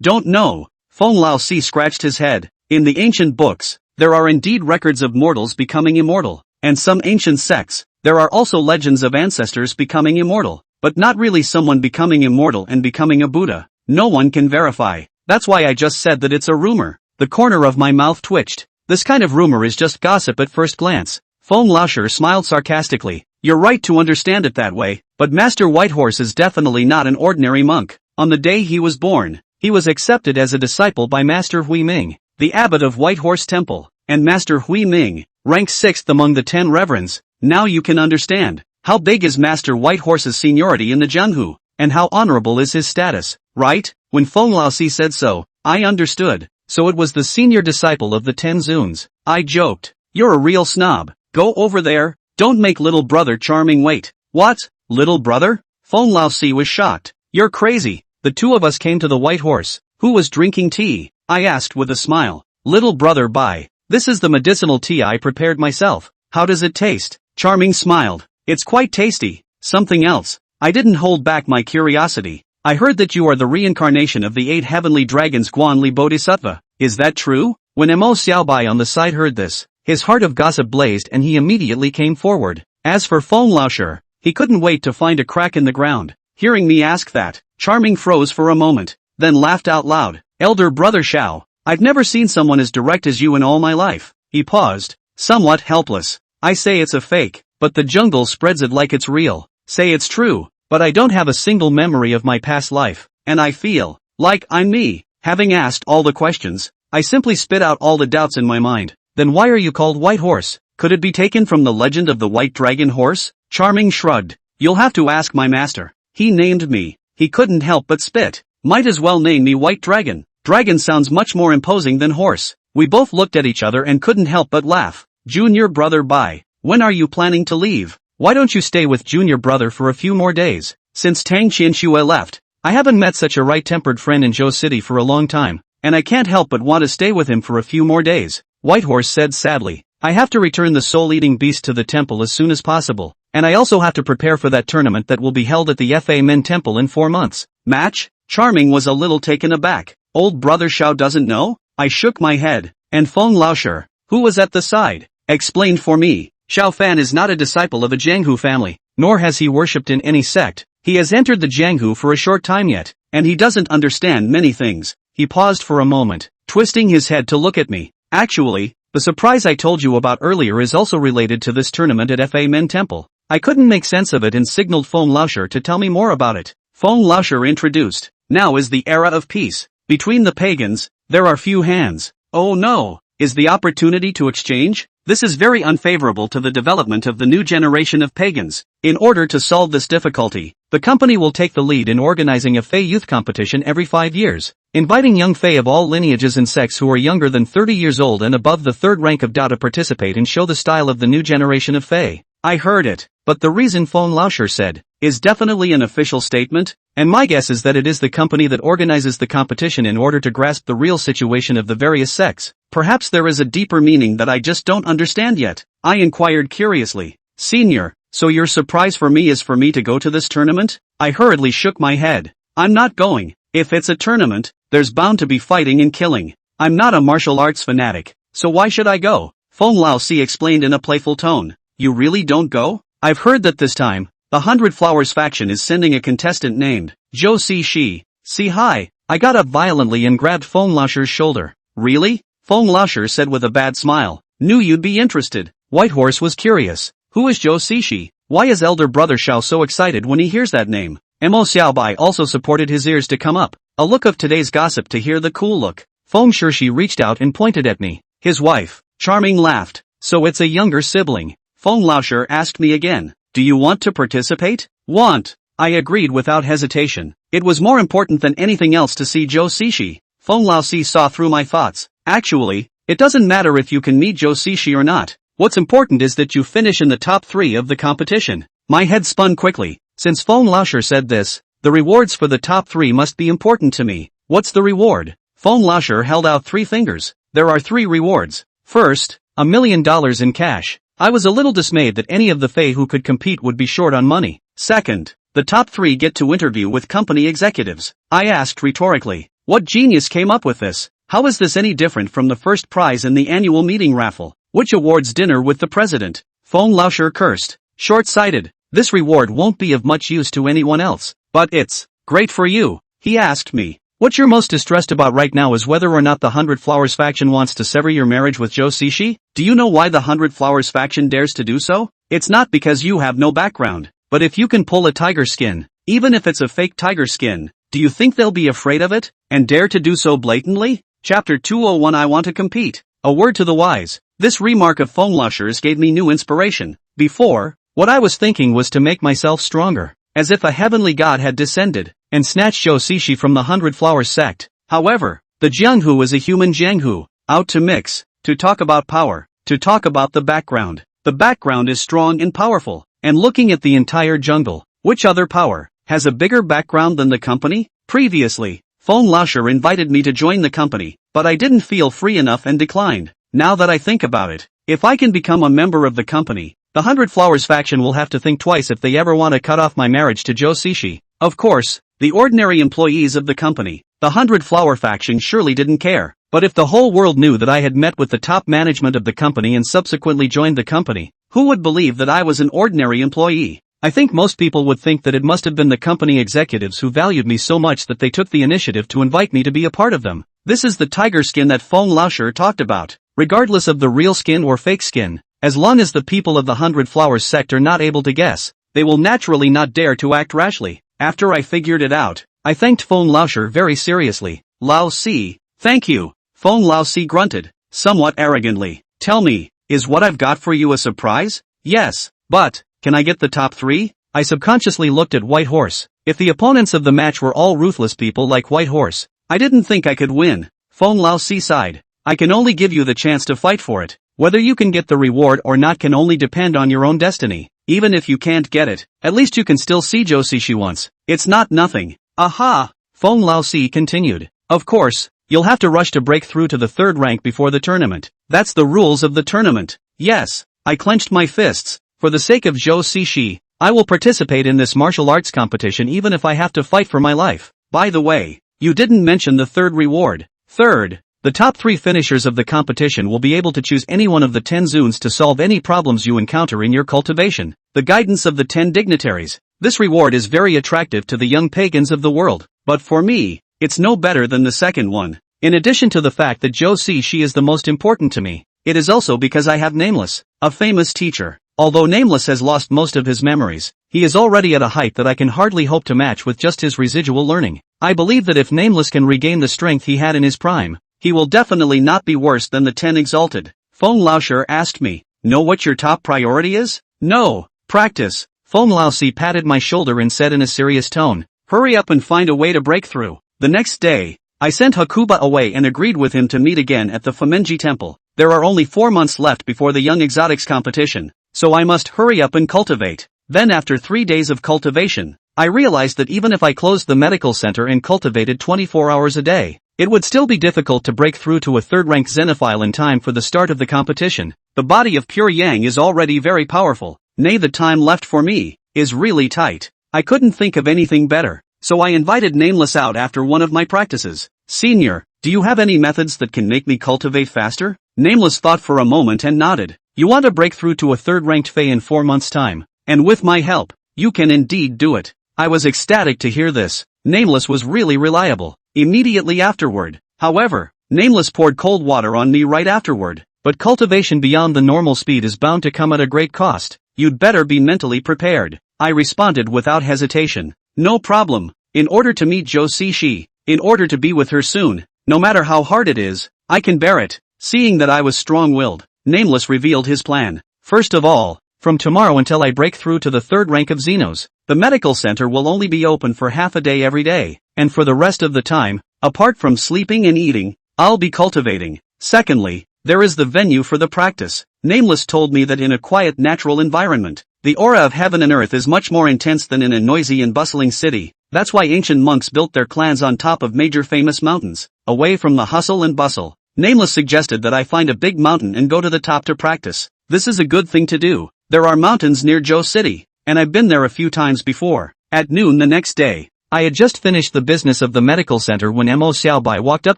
Don't know. Feng Laozi scratched his head. In the ancient books, there are indeed records of mortals becoming immortal, and some ancient sects, there are also legends of ancestors becoming immortal, but not really someone becoming immortal and becoming a Buddha. No one can verify. That's why I just said that it's a rumor. The corner of my mouth twitched. This kind of rumor is just gossip at first glance. Feng Laoshi smiled sarcastically. You're right to understand it that way, but Master Whitehorse is definitely not an ordinary monk. On the day he was born, he was accepted as a disciple by Master Hui Ming, the abbot of Whitehorse Temple, and Master Hui Ming, ranked 6th among the 10 reverends. Now you can understand, how big is Master Whitehorse's seniority in the Jianghu, and how honorable is his status, right? When Feng Laozi said so, I understood. So it was the senior disciple of the 10 Zuns. I joked. You're a real snob. Go over there. Don't make little brother Charming wait. What? Little brother? Feng Laozi was shocked. You're crazy. The two of us came to the White Horse. Who was drinking tea? I asked with a smile. Little brother Bai. This is the medicinal tea I prepared myself. How does it taste? Charming smiled. It's quite tasty. Something else. I didn't hold back my curiosity. I heard that you are the reincarnation of the 8 heavenly dragons Guanli Bodhisattva. Is that true? When Mo Xiaobai on the side heard this, his heart of gossip blazed and he immediately came forward. As for Feng Laoshi, he couldn't wait to find a crack in the ground. Hearing me ask that, Charming froze for a moment, then laughed out loud. Elder brother Xiao, I've never seen someone as direct as you in all my life. He paused, somewhat helpless. I say it's a fake, but the jungle spreads it like it's real. Say it's true, but I don't have a single memory of my past life, and I feel like I'm me. Having asked all the questions, I simply spit out all the doubts in my mind. Then why are you called White Horse? Could it be taken from the legend of the White Dragon Horse? Charming shrugged. You'll have to ask my master. He named me. He couldn't help but spit. Might as well name me White Dragon. Dragon sounds much more imposing than horse. We both looked at each other and couldn't help but laugh. Junior brother Bai, when are you planning to leave? Why don't you stay with junior brother for a few more days? Since Tang Qianxue left, I haven't met such a right-tempered friend in Zhou City for a long time, and I can't help but want to stay with him for a few more days. Whitehorse said sadly. I have to return the soul-eating beast to the temple as soon as possible, and I also have to prepare for that tournament that will be held at the Fa Men Temple in 4 months. Match? Charming was a little taken aback. Old brother Xiao doesn't know? I shook my head, and Feng Laoshi, who was at the side, explained for me. Xiao Fan is not a disciple of a Jianghu family, nor has he worshipped in any sect. He has entered the Jianghu for a short time yet, and he doesn't understand many things. He paused for a moment, twisting his head to look at me. Actually, the surprise I told you about earlier is also related to this tournament at Fa Men Temple. I couldn't make sense of it and signaled Feng Laoshi to tell me more about it. Feng Laoshi introduced. Now is the era of peace. Between the pagans, there are few hands. Oh no, is the opportunity to exchange? This is very unfavorable to the development of the new generation of pagans. In order to solve this difficulty, the company will take the lead in organizing a Fey youth competition every 5 years, inviting young Fey of all lineages and sects who are younger than 30 years old and above the 3rd rank of Dao to participate and show the style of the new generation of Fey. I heard it, but the reason Feng Laoshi said is definitely an official statement, and my guess is that it is the company that organizes the competition in order to grasp the real situation of the various sects. Perhaps there is a deeper meaning that I just don't understand yet. I inquired curiously. Senior, so your surprise for me is for me to go to this tournament? I hurriedly shook my head. I'm not going. If it's a tournament, there's bound to be fighting and killing. I'm not a martial arts fanatic, so why should I go? Feng Laozi explained in a playful tone. You really don't go? I've heard that this time, the 100 Flowers faction is sending a contestant named Zhou Xixi. See hi. I got up violently and grabbed Feng Laoshi's shoulder. Really? Feng Laoshi said with a bad smile. Knew you'd be interested. Whitehorse was curious. Who is Zhou Xixi? Why is elder brother Xiao so excited when he hears that name? Mo Xiaobai also supported his ears to come up. A look of today's gossip to hear the cool look. Feng Shirshi reached out and pointed at me. His wife. Charming laughed. So it's a younger sibling. Feng Laoshi asked me again. Do you want to participate? Want. I agreed without hesitation. It was more important than anything else to see Zhou Xixi. Feng Laozi saw through my thoughts. Actually, it doesn't matter if you can meet Zhou Xixi or not. What's important is that you finish in the top 3 of the competition. My head spun quickly. Since Feng Laoshi said this, the rewards for the top 3 must be important to me. What's the reward? Feng Laoshi held out 3 fingers. There are 3 rewards. First, $1 million in cash. I was a little dismayed that any of the Fae who could compete would be short on money. Second, the top 3 get to interview with company executives. I asked rhetorically, what genius came up with this? How is this any different from the first prize in the annual meeting raffle, which awards dinner with the president? Feng Laosher cursed. Short-sighted. This reward won't be of much use to anyone else. But it's great for you. He asked me. What you're most distressed about right now is whether or not the 100 Flowers faction wants to sever your marriage with Joe Sishi? Do you know why the 100 Flowers faction dares to do so? It's not because you have no background. But if you can pull a tiger skin, even if it's a fake tiger skin, do you think they'll be afraid of it, and dare to do so blatantly? Chapter 201 I want to compete. A word to the wise. This remark of Feng Laosher's gave me new inspiration. Before, what I was thinking was to make myself stronger, as if a heavenly god had descended, and snatched Joe Sishi from the 100 Flowers sect. However, the Jianghu is a human Jianghu, out to mix, to talk about power, to talk about the background. The background is strong and powerful, and looking at the entire jungle, which other power has a bigger background than the company? Previously, Feng Laosher invited me to join the company, but I didn't feel free enough and declined. Now that I think about it, if I can become a member of the company, the 100 Flowers faction will have to think twice if they ever want to cut off my marriage to Joe Sishi. Of course, the ordinary employees of the company, the 100 Flower faction surely didn't care. But if the whole world knew that I had met with the top management of the company and subsequently joined the company, who would believe that I was an ordinary employee? I think most people would think that it must have been the company executives who valued me so much that they took the initiative to invite me to be a part of them. This is the tiger skin that Feng Laosher talked about. Regardless of the real skin or fake skin, as long as the people of the 100 Flowers sect are not able to guess, they will naturally not dare to act rashly. After I figured it out, I thanked Feng Laosher very seriously. Lao Si, thank you. Feng Lao Si grunted, somewhat arrogantly. Tell me, is what I've got for you a surprise? Yes, but, can I get the top 3? I subconsciously looked at White Horse. If the opponents of the match were all ruthless people like White Horse, I didn't think I could win. Feng Lao Si sighed. I can only give you the chance to fight for it. Whether you can get the reward or not can only depend on your own destiny. Even if you can't get it, at least you can still see Joe Sishi once. It's not nothing. Aha! Feng Lao Si continued. Of course, you'll have to rush to break through to the 3rd rank before the tournament. That's the rules of the tournament. Yes, I clenched my fists. For the sake of Joe Sishi, I will participate in this martial arts competition even if I have to fight for my life. By the way, you didn't mention the 3rd reward. Third, the top 3 finishers of the competition will be able to choose any one of the 10 zoons to solve any problems you encounter in your cultivation. The guidance of the 10 dignitaries. This reward is very attractive to the young pagans of the world, but for me, it's no better than the second one. In addition to the fact that Joe Sishi is the most important to me, it is also because I have Nameless, a famous teacher. Although Nameless has lost most of his memories, he is already at a height that I can hardly hope to match with just his residual learning. I believe that if Nameless can regain the strength he had in his prime, he will definitely not be worse than the 10 exalted. Feng Laosher asked me, know what your top priority is? No, practice. Feng Laosi patted my shoulder and said in a serious tone, hurry up and find a way to break through. The next day, I sent Hakuba away and agreed with him to meet again at the Fumenji temple. There are only 4 months left before the Young Exotics competition, so I must hurry up and cultivate. Then after 3 days of cultivation, I realized that even if I closed the medical center and cultivated 24 hours a day, it would still be difficult to break through to a 3rd-ranked Xenophile in time for the start of the competition. The body of pure Yang is already very powerful. Nay, the time left for me is really tight. I couldn't think of anything better, so I invited Nameless out after one of my practices. Senior, do you have any methods that can make me cultivate faster? Nameless thought for a moment and nodded. You want to break through to a 3rd-ranked Fae in 4 months' time, and with my help, you can indeed do it. I was ecstatic to hear this. Nameless was really reliable. Immediately afterward, however, Nameless poured cold water on me right afterward. But cultivation beyond the normal speed is bound to come at a great cost. You'd better be mentally prepared. I responded without hesitation. No problem. In order to meet Joe Sishi, in order to be with her soon, no matter how hard it is, I can bear it. Seeing that I was strong-willed, Nameless revealed his plan. First of all, from tomorrow until I break through to the 3rd rank of Xenos, the medical center will only be open for half a day every day, and for the rest of the time, apart from sleeping and eating, I'll be cultivating. Secondly, there is the venue for the practice. Nameless told me that in a quiet natural environment, the aura of heaven and earth is much more intense than in a noisy and bustling city. That's why ancient monks built their clans on top of major famous mountains, away from the hustle and bustle. Nameless suggested that I find a big mountain and go to the top to practice. This is a good thing to do. There are mountains near Zhou City, and I've been there a few times before. At noon the next day, I had just finished the business of the medical center when Mo Xiaobai walked up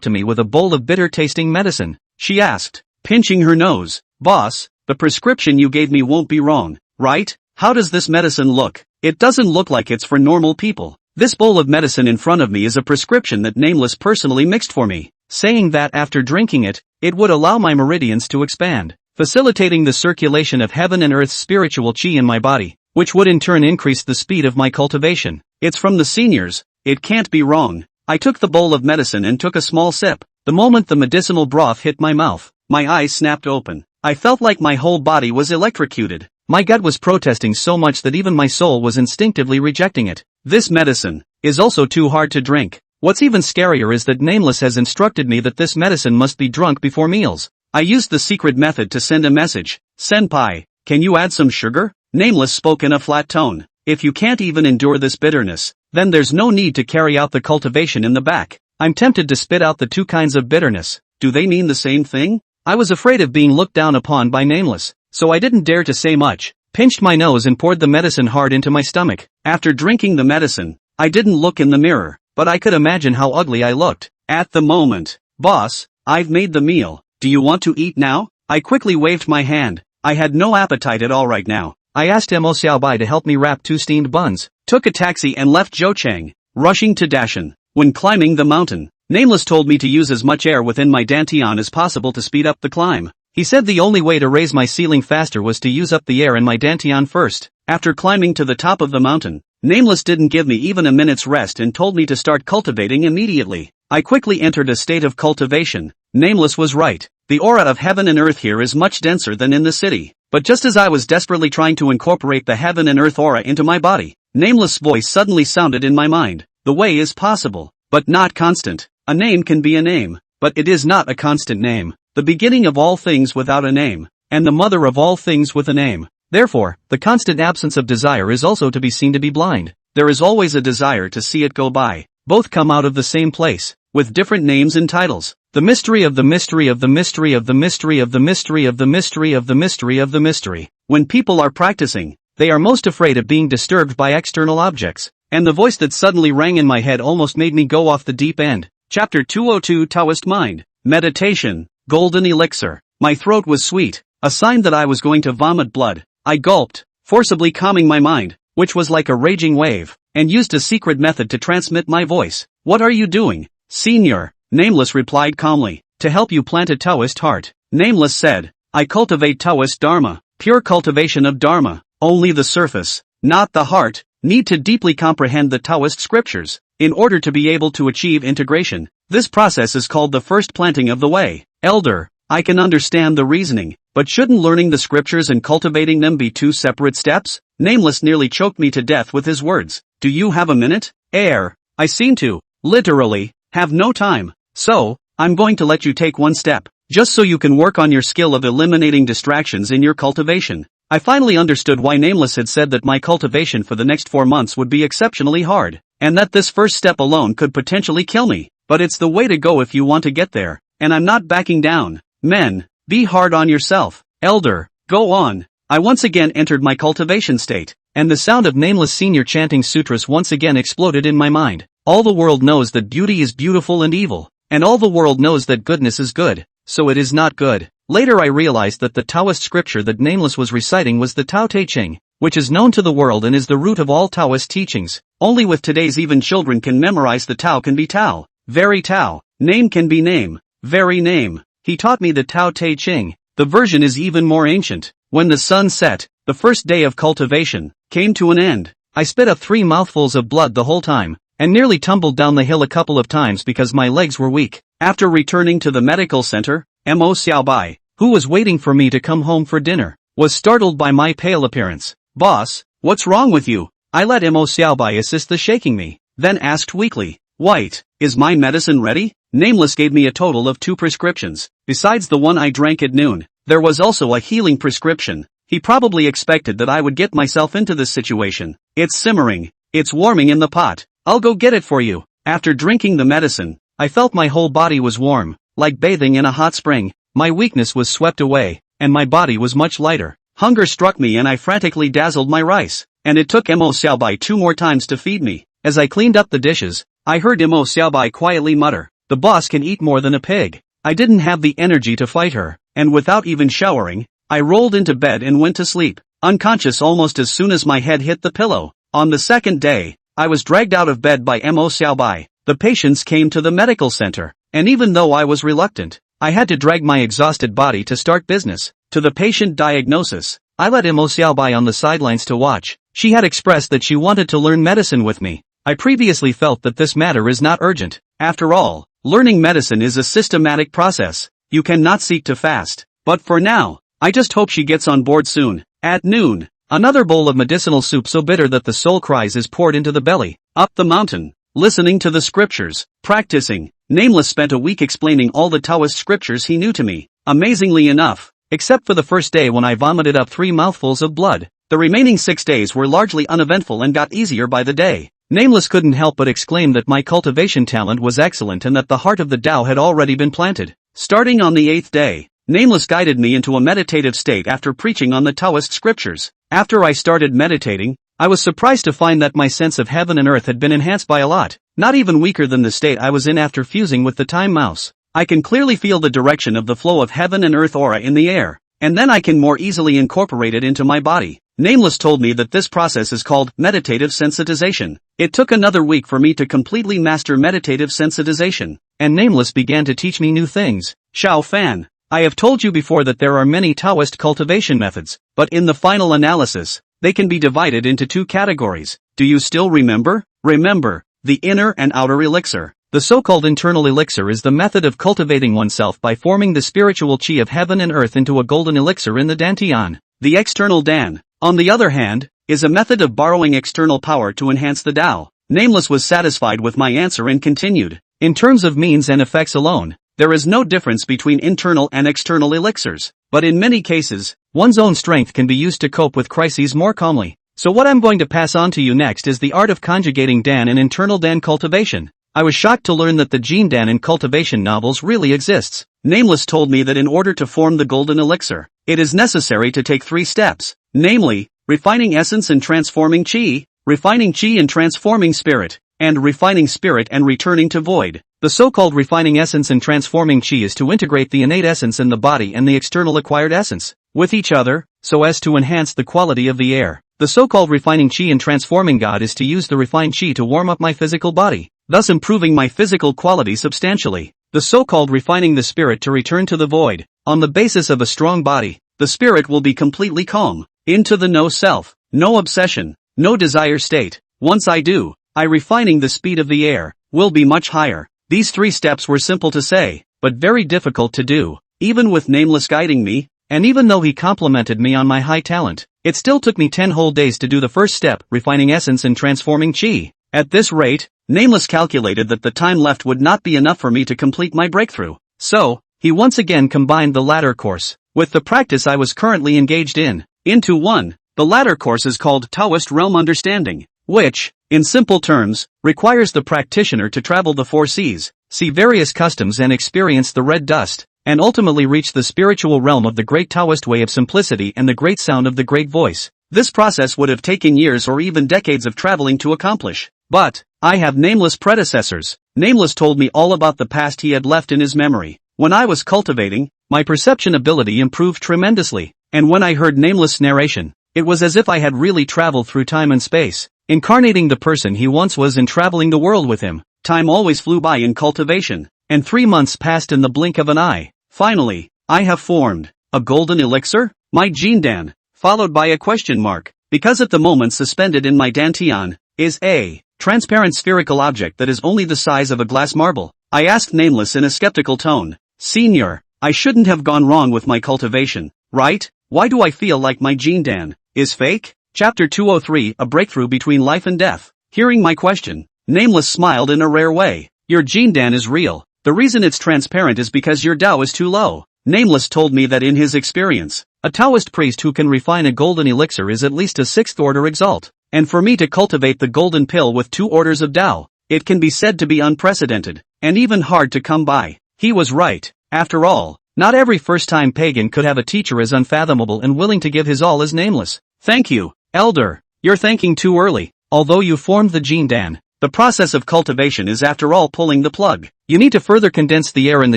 to me with a bowl of bitter-tasting medicine. She asked, pinching her nose, "Boss, the prescription you gave me won't be wrong, right? How does this medicine look? It doesn't look like it's for normal people." This bowl of medicine in front of me is a prescription that Nameless personally mixed for me, saying that after drinking it, it would allow my meridians to expand, facilitating the circulation of heaven and earth's spiritual chi in my body, which would in turn increase the speed of my cultivation. It's from the seniors, it can't be wrong. I took the bowl of medicine and took a small sip. The moment the medicinal broth hit my mouth, my eyes snapped open. I felt like my whole body was electrocuted. My gut was protesting so much that even my soul was instinctively rejecting it. This medicine is also too hard to drink. What's even scarier is that Nameless has instructed me that this medicine must be drunk before meals. I used the secret method to send a message. "Senpai, can you add some sugar?" Nameless spoke in a flat tone. "If you can't even endure this bitterness, then there's no need to carry out the cultivation in the back." I'm tempted to spit out the two kinds of bitterness. Do they mean the same thing? I was afraid of being looked down upon by Nameless, so I didn't dare to say much, pinched my nose and poured the medicine hard into my stomach. After drinking the medicine, I didn't look in the mirror, but I could imagine how ugly I looked. At the moment, "Boss, I've made the meal, do you want to eat now?" I quickly waved my hand. I had no appetite at all right now. I asked Mo Xiaobai to help me wrap 2 steamed buns, took a taxi and left Zhouchang, rushing to Dashan. When climbing the mountain, Nameless told me to use as much air within my dantian as possible to speed up the climb. He said the only way to raise my ceiling faster was to use up the air in my dantian first. After climbing to the top of the mountain, Nameless didn't give me even a minute's rest and told me to start cultivating immediately. I quickly entered a state of cultivation. Nameless was right. The aura of heaven and earth here is much denser than in the city. But just as I was desperately trying to incorporate the heaven and earth aura into my body, Nameless' voice suddenly sounded in my mind. "The way is possible, but not constant. A name can be a name, but it is not a constant name. The beginning of all things without a name, and the mother of all things with a name. Therefore, the constant absence of desire is also to be seen to be blind. There is always a desire to see it go by. Both come out of the same place, with different names and titles. The mystery of the mystery of the mystery of the mystery of the mystery of the mystery of the mystery of the mystery." When people are practicing, they are most afraid of being disturbed by external objects. And the voice that suddenly rang in my head almost made me go off the deep end. Chapter 202 Taoist Mind. Meditation. Golden Elixir. My throat was sweet, a sign that I was going to vomit blood. I gulped, forcibly calming my mind, which was like a raging wave, and used a secret method to transmit my voice. "What are you doing, Senior?" Nameless replied calmly. "To help you plant a Taoist heart." Nameless said, "I cultivate Taoist Dharma, pure cultivation of Dharma. Only the surface, not the heart, need to deeply comprehend the Taoist scriptures, in order to be able to achieve integration. This process is called the first planting of the way. Elder, I can understand the reasoning, but shouldn't learning the scriptures and cultivating them be 2 separate steps?" Nameless nearly choked me to death with his words. "Do you have a minute?" I seem to, literally, have no time. So, I'm going to let you take 1 step, just so you can work on your skill of eliminating distractions in your cultivation. I finally understood why Nameless had said that my cultivation for the next 4 months would be exceptionally hard, and that this first step alone could potentially kill me. But it's the way to go if you want to get there, and I'm not backing down. Men, be hard on yourself. Elder, go on. I once again entered my cultivation state, and the sound of Nameless Senior chanting sutras once again exploded in my mind. All the world knows that beauty is beautiful and evil, and all the world knows that goodness is good, so it is not good. Later I realized that the Taoist scripture that Nameless was reciting was the Tao Te Ching, which is known to the world and is the root of all Taoist teachings. Only with today's even children can memorize the Tao can be Tao, very Tao, name can be name, very name. He taught me the Tao Te Ching. The version is even more ancient. When the sun set, the first day of cultivation came to an end. I spit up 3 mouthfuls of blood the whole time, and nearly tumbled down the hill a couple of times because my legs were weak. After returning to the medical center, Mo Xiaobai, who was waiting for me to come home for dinner, was startled by my pale appearance. "Boss, what's wrong with you?" I let Mo Xiaobai assist the shaking me, then asked weakly, "White, is my medicine ready?" Nameless gave me a total of 2 prescriptions, besides the one I drank at noon. There was also a healing prescription. He probably expected that I would get myself into this situation. "It's simmering. It's warming in the pot. I'll go get it for you." After drinking the medicine, I felt my whole body was warm, like bathing in a hot spring. My weakness was swept away, and my body was much lighter. Hunger struck me and I frantically dazzled my rice, and it took Mo Xiaobai 2 more times to feed me. As I cleaned up the dishes, I heard Mo Xiaobai quietly mutter, "The boss can eat more than a pig." I didn't have the energy to fight her, and without even showering, I rolled into bed and went to sleep, unconscious almost as soon as my head hit the pillow. On the second day, I was dragged out of bed by Mo Xiaobai. The patients came to the medical center, and even though I was reluctant, I had to drag my exhausted body to start business. To the patient diagnosis, I let Mo Xiaobai on the sidelines to watch. She had expressed that she wanted to learn medicine with me. I previously felt that this matter is not urgent. After all, learning medicine is a systematic process. You cannot seek to fast. But for now, I just hope she gets on board soon. At noon, another bowl of medicinal soup so bitter that the soul cries is poured into the belly. Up the mountain, listening to the scriptures, practicing. Nameless spent a week explaining all the Taoist scriptures he knew to me. Amazingly enough, except for the first day when I vomited up 3 mouthfuls of blood, the remaining 6 days were largely uneventful and got easier by the day. Nameless couldn't help but exclaim that my cultivation talent was excellent and that the heart of the Tao had already been planted. Starting on the 8th day, Nameless guided me into a meditative state after preaching on the Taoist scriptures. After I started meditating, I was surprised to find that my sense of heaven and earth had been enhanced by a lot, not even weaker than the state I was in after fusing with the time mouse. I can clearly feel the direction of the flow of heaven and earth aura in the air, and then I can more easily incorporate it into my body. Nameless told me that this process is called meditative sensitization. It took another week for me to completely master meditative sensitization, and Nameless began to teach me new things. Xiao Fan, I have told you before that there are many Taoist cultivation methods, but in the final analysis, they can be divided into 2 categories. Do you still remember? Remember, the inner and outer elixir. The so-called internal elixir is the method of cultivating oneself by forming the spiritual qi of heaven and earth into a golden elixir in the dantian. The external dan, on the other hand, is a method of borrowing external power to enhance the Tao. Nameless was satisfied with my answer and continued. In terms of means and effects alone, there is no difference between internal and external elixirs, but in many cases, one's own strength can be used to cope with crises more calmly. So what I'm going to pass on to you next is the art of conjugating Dan and internal Dan cultivation. I was shocked to learn that the Gene Dan in cultivation novels really exists. Nameless told me that in order to form the golden elixir, it is necessary to take 3 steps, namely, refining essence and transforming qi, refining qi and transforming spirit, and refining spirit and returning to void. The so-called refining essence and transforming qi is to integrate the innate essence in the body and the external acquired essence with each other, so as to enhance the quality of the air. The so-called refining qi and transforming God is to use the refined qi to warm up my physical body, thus improving my physical quality substantially. The so-called refining the spirit to return to the void. On the basis of a strong body, the spirit will be completely calm, into the no self, no obsession, no desire state. Once I do, refining the speed of the air, will be much higher. These 3 steps were simple to say, but very difficult to do, even with Nameless guiding me, and even though he complimented me on my high talent, it still took me 10 whole days to do the first step, refining essence and transforming qi. At this rate, Nameless calculated that the time left would not be enough for me to complete my breakthrough. So, he once again combined the latter course with the practice I was currently engaged in, into one. The latter course is called Taoist Realm Understanding, which, in simple terms, requires the practitioner to travel the 4 seas, see various customs and experience the red dust, and ultimately reach the spiritual realm of the great Taoist way of simplicity and the great sound of the great voice. This process would have taken years or even decades of traveling to accomplish. But, I have Nameless predecessors. Nameless told me all about the past he had left in his memory. When I was cultivating, my perception ability improved tremendously, and when I heard Nameless' narration, it was as if I had really traveled through time and space, incarnating the person he once was and traveling the world with him. Time always flew by in cultivation, and 3 months passed in the blink of an eye. Finally, I have formed a golden elixir, my Gene Dan, followed by a question mark, because at the moment suspended in my dantian is a transparent spherical object that is only the size of a glass marble. I asked Nameless in a skeptical tone, "Senior, I shouldn't have gone wrong with my cultivation, right? Why do I feel like my Gene Dan is fake?" Chapter 203, A Breakthrough Between Life and Death. Hearing my question, Nameless smiled in a rare way. "Your Gene Dan is real. The reason it's transparent is because your Tao is too low." Nameless told me that in his experience, a Taoist priest who can refine a golden elixir is at least a 6th order exalt, and for me to cultivate the golden pill with 2 orders of Tao, it can be said to be unprecedented, and even hard to come by. He was right. After all, Not every first-time pagan could have a teacher as unfathomable and willing to give his all as Nameless. Thank you, Elder. You're thanking too early. Although you formed the gene Dan, the process of cultivation is after all pulling the plug. You need to further condense the air in the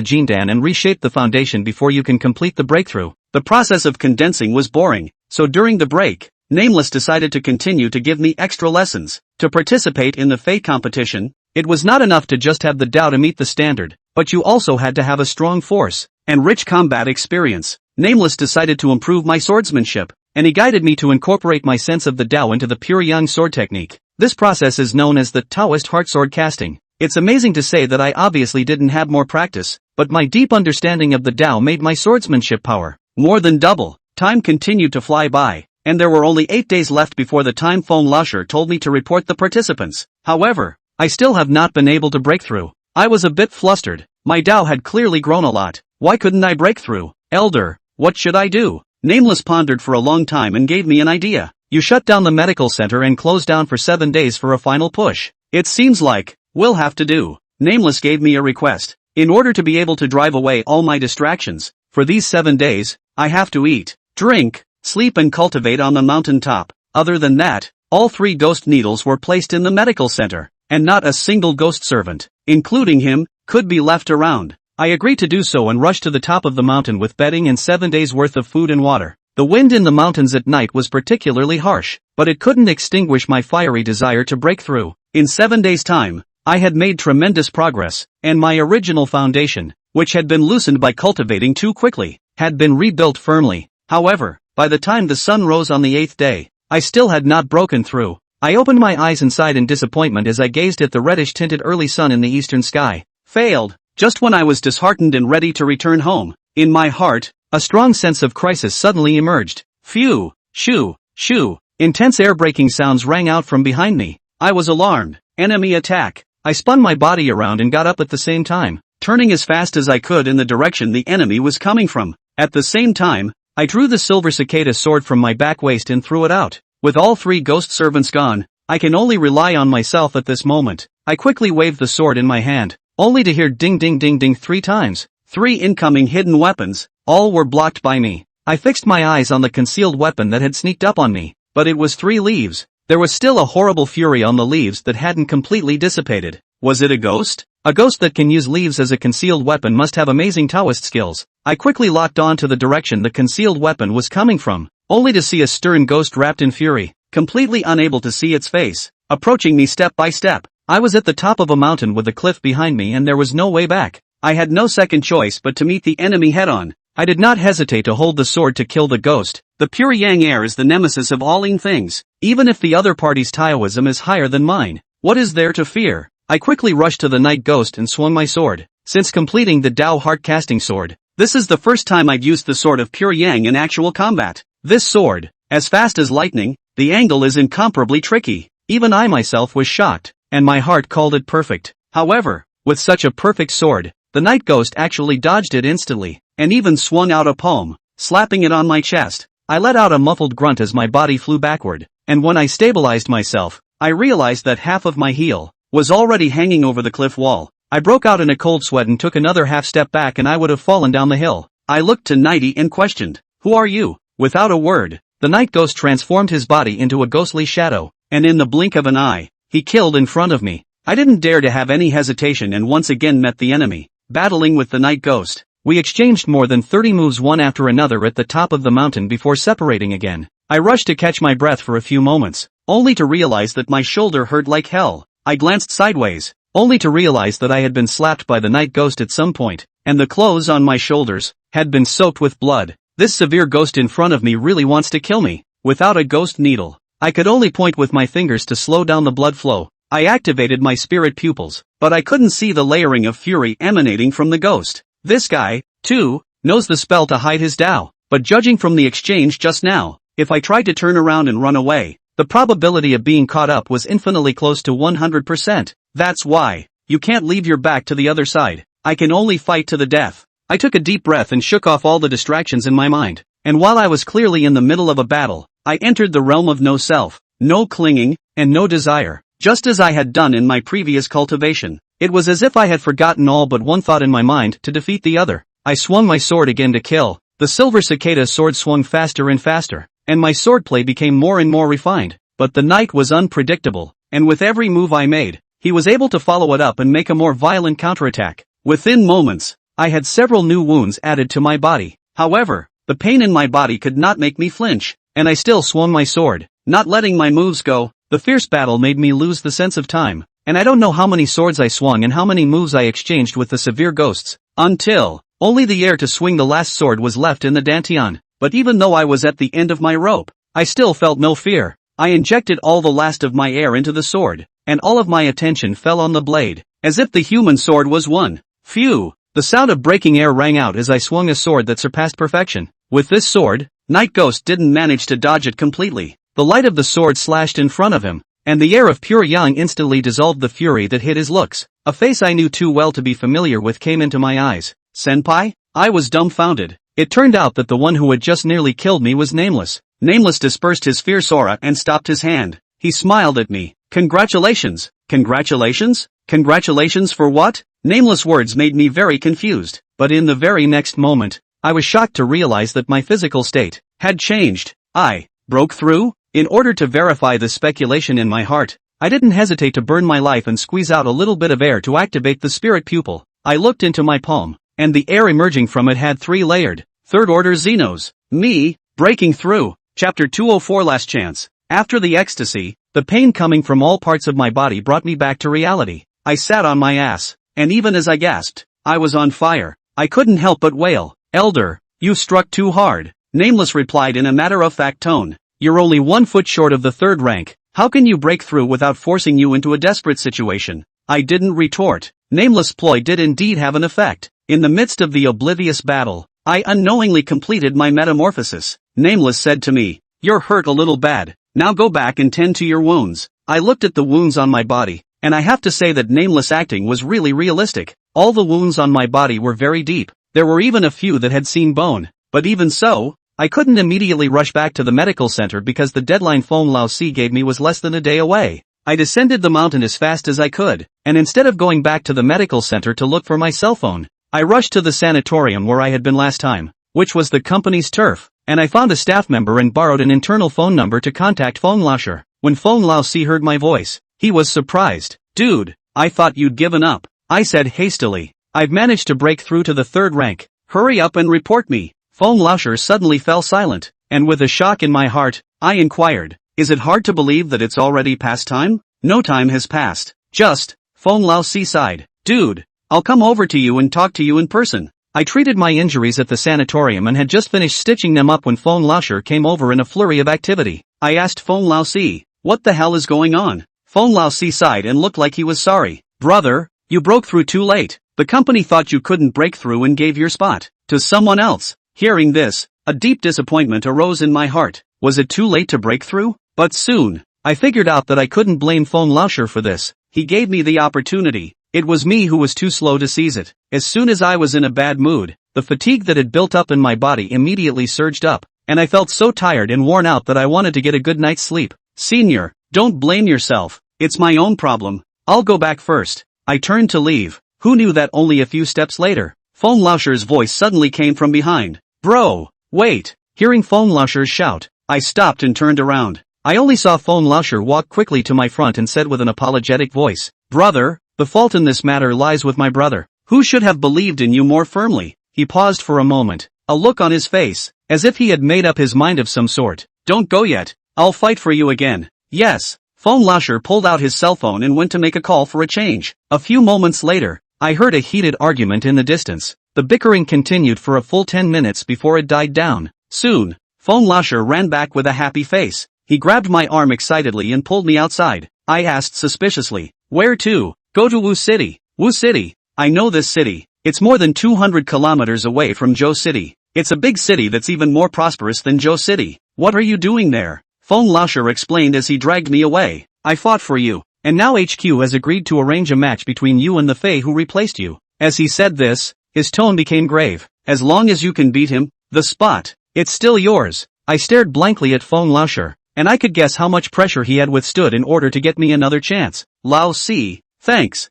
gene Dan and reshape the foundation before you can complete the breakthrough. The process of condensing was boring, so during the break, Nameless decided to continue to give me extra lessons. To participate in the Fey competition, it was not enough to just have the Tao to meet the standard, but you also had to have a strong force and rich combat experience. Nameless decided to improve my swordsmanship, and he guided me to incorporate my sense of the Tao into the pure yang sword technique. This process is known as the Taoist heart sword casting. It's amazing to say that I obviously didn't have more practice, but my deep understanding of the Tao made my swordsmanship power more than double. Time continued to fly by, and there were only 8 days left before the time phone lasher told me to report the participants. However, I still have not been able to break through. I was a bit flustered. My Tao had clearly grown a lot. Why couldn't I break through? Elder, what should I do? Nameless pondered for a long time and gave me an idea. You shut down the medical center and close down for 7 days for a final push. It seems like we'll have to do. Nameless gave me a request. In order to be able to drive away all my distractions, for these 7 days, I have to eat, drink, sleep and cultivate on the mountain top. Other than that, all 3 ghost needles were placed in the medical center, and not a single ghost servant, including him, could be left around. I agreed to do so and rushed to the top of the mountain with bedding and 7 days worth of food and water. The wind in the mountains at night was particularly harsh, but it couldn't extinguish my fiery desire to break through. In 7 days' time, I had made tremendous progress, and my original foundation, which had been loosened by cultivating too quickly, had been rebuilt firmly. However, by the time the sun rose on the 8th day, I still had not broken through. I opened my eyes and sighed in disappointment as I gazed at the reddish-tinted early sun in the eastern sky. Failed. Just when I was disheartened and ready to return home, in my heart, a strong sense of crisis suddenly emerged. Phew, shoo, shoo. Intense air-breaking sounds rang out from behind me. I was alarmed. Enemy attack. I spun my body around and got up at the same time, turning as fast as I could in the direction the enemy was coming from. At the same time, I drew the silver cicada sword from my back waist and threw it out. With all 3 ghost servants gone, I can only rely on myself at this moment. I quickly waved the sword in my hand, only to hear ding ding ding ding 3 times. 3 incoming hidden weapons, all were blocked by me. I fixed my eyes on the concealed weapon that had sneaked up on me, but it was 3 leaves. There was still a horrible fury on the leaves that hadn't completely dissipated. Was it a ghost? A ghost that can use leaves as a concealed weapon must have amazing Taoist skills. I quickly locked on to the direction the concealed weapon was coming from, only to see a stern ghost wrapped in fury, completely unable to see its face, approaching me step by step. I was at the top of a mountain with a cliff behind me and there was no way back. I had no second choice but to meet the enemy head-on. I did not hesitate to hold the sword to kill the ghost. The pure yang air is the nemesis of all ing things, even if the other party's Taoism is higher than mine. What is there to fear? I quickly rushed to the night ghost and swung my sword. Since completing the Tao heart casting sword, this is the first time I'd used the sword of pure yang in actual combat. This sword, as fast as lightning, the angle is incomparably tricky. Even I myself was shocked, and my heart called it perfect. However, with such a perfect sword, the night ghost actually dodged it instantly, and even swung out a palm, slapping it on my chest. I let out a muffled grunt as my body flew backward, and when I stabilized myself, I realized that half of my heel was already hanging over the cliff wall. I broke out in a cold sweat and took another half step back and I would have fallen down the hill. I looked to Nighty and questioned, "Who are you?" Without a word, the night ghost transformed his body into a ghostly shadow, and in the blink of an eye, he killed in front of me. I didn't dare to have any hesitation and once again met the enemy, battling with the night ghost. We exchanged more than 30 moves one after another at the top of the mountain before separating again. I rushed to catch my breath for a few moments, only to realize that my shoulder hurt like hell. I glanced sideways, only to realize that I had been slapped by the night ghost at some point, and the clothes on my shoulders had been soaked with blood. This severe ghost in front of me really wants to kill me. Without a ghost needle, I could only point with my fingers to slow down the blood flow. I activated my spirit pupils, but I couldn't see the layering of fury emanating from the ghost. This guy, too, knows the spell to hide his Tao, but judging from the exchange just now, if I tried to turn around and run away, the probability of being caught up was infinitely close to 100%. That's why you can't leave your back to the other side. I can only fight to the death. I took a deep breath and shook off all the distractions in my mind, and while I was clearly in the middle of a battle, I entered the realm of no self, no clinging, and no desire, just as I had done in my previous cultivation. It was as if I had forgotten all but one thought in my mind to defeat the other. I swung my sword again to kill. The silver cicada sword swung faster and faster, and my swordplay became more and more refined. But the knight was unpredictable, and with every move I made, he was able to follow it up and make a more violent counterattack. Within moments, I had several new wounds added to my body. However, the pain in my body could not make me flinch, and I still swung my sword, not letting my moves go. The fierce battle made me lose the sense of time, and I don't know how many swords I swung and how many moves I exchanged with the severe ghosts, until only the air to swing the last sword was left in the dantian. But even though I was at the end of my rope, I still felt no fear. I injected all the last of my air into the sword, and all of my attention fell on the blade, as if the human sword was one. Phew! The sound of breaking air rang out as I swung a sword that surpassed perfection. With this sword, Night Ghost didn't manage to dodge it completely. The light of the sword slashed in front of him, and the air of pure yang instantly dissolved the fury that hid his looks. A face I knew too well to be familiar with came into my eyes. Senpai? I was dumbfounded. It turned out that the one who had just nearly killed me was Nameless. Nameless dispersed his fierce aura and stopped his hand. He smiled at me. Congratulations! Congratulations? Congratulations for what? Nameless words made me very confused, but in the very next moment, I was shocked to realize that my physical state had changed. I broke through? In order to verify this speculation in my heart, I didn't hesitate to burn my life and squeeze out a little bit of air to activate the spirit pupil. I looked into my palm, and the air emerging from it had 3 layered, third-order Xenos. Me, breaking through. Chapter 204 Last Chance. After the ecstasy, the pain coming from all parts of my body brought me back to reality. I sat on my ass, and even as I gasped, I was on fire. I couldn't help but wail. Elder, you struck too hard. Nameless replied in a matter-of-fact tone. You're only 1 foot short of the 3rd rank. How can you break through without forcing you into a desperate situation? I didn't retort. Nameless' ploy did indeed have an effect. In the midst of the oblivious battle, I unknowingly completed my metamorphosis. Nameless said to me, "You're hurt a little bad. Now go back and tend to your wounds." I looked at the wounds on my body, and I have to say that Nameless acting was really realistic. All the wounds on my body were very deep. There were even a few that had seen bone. But even so, I couldn't immediately rush back to the medical center because the deadline Feng Lao Si gave me was less than a day away. I descended the mountain as fast as I could, and instead of going back to the medical center to look for my cell phone, I rushed to the sanatorium where I had been last time, which was the company's turf, and I found a staff member and borrowed an internal phone number to contact Feng Laosher. When Feng Lao Si heard my voice, he was surprised. "Dude, I thought you'd given up," I said hastily. "I've managed to break through to the 3rd rank. Hurry up and report me." Feng Laosher suddenly fell silent, and with a shock in my heart, I inquired, "Is it hard to believe that it's already past time?" "No time has passed. Just," Feng Lao Si sighed. "Dude, I'll come over to you and talk to you in person." I treated my injuries at the sanatorium and had just finished stitching them up when Feng Laosher came over in a flurry of activity. I asked Feng Lao Si, "What the hell is going on?" Feng Lao Si sighed and looked like he was sorry. "Brother, you broke through too late. The company thought you couldn't break through and gave your spot to someone else." Hearing this, a deep disappointment arose in my heart. Was it too late to break through? But soon, I figured out that I couldn't blame Feng Laosher for this. He gave me the opportunity. It was me who was too slow to seize it. As soon as I was in a bad mood, the fatigue that had built up in my body immediately surged up, and I felt so tired and worn out that I wanted to get a good night's sleep. "Senior, don't blame yourself. It's my own problem. I'll go back first." I turned to leave. Who knew that only a few steps later, Feng Laosher's voice suddenly came from behind. "Bro, wait." Hearing Feng Laosher's shout, I stopped and turned around. I only saw Feng Laosher walk quickly to my front and said with an apologetic voice, "Brother, the fault in this matter lies with my brother, who should have believed in you more firmly." He paused for a moment, a look on his face, as if he had made up his mind of some sort. "Don't go yet. I'll fight for you again." "Yes." Feng Laosher pulled out his cell phone and went to make a call for a change. A few moments later, I heard a heated argument in the distance. The bickering continued for a full 10 minutes before it died down. Soon, Feng Laosher ran back with a happy face. He grabbed my arm excitedly and pulled me outside. I asked suspiciously, "Where to?" "Go to Wu City." "Wu City? I know this city. It's more than 200 kilometers away from Zhou City. It's a big city that's even more prosperous than Zhou City." "What are you doing there?" Feng Laosher explained as he dragged me away. "I fought for you, and now HQ has agreed to arrange a match between you and the Fae who replaced you." As he said this, his tone became grave. "As long as you can beat him, the spot, it's still yours." I stared blankly at Feng Laosher, and I could guess how much pressure he had withstood in order to get me another chance. "Lao Si, thanks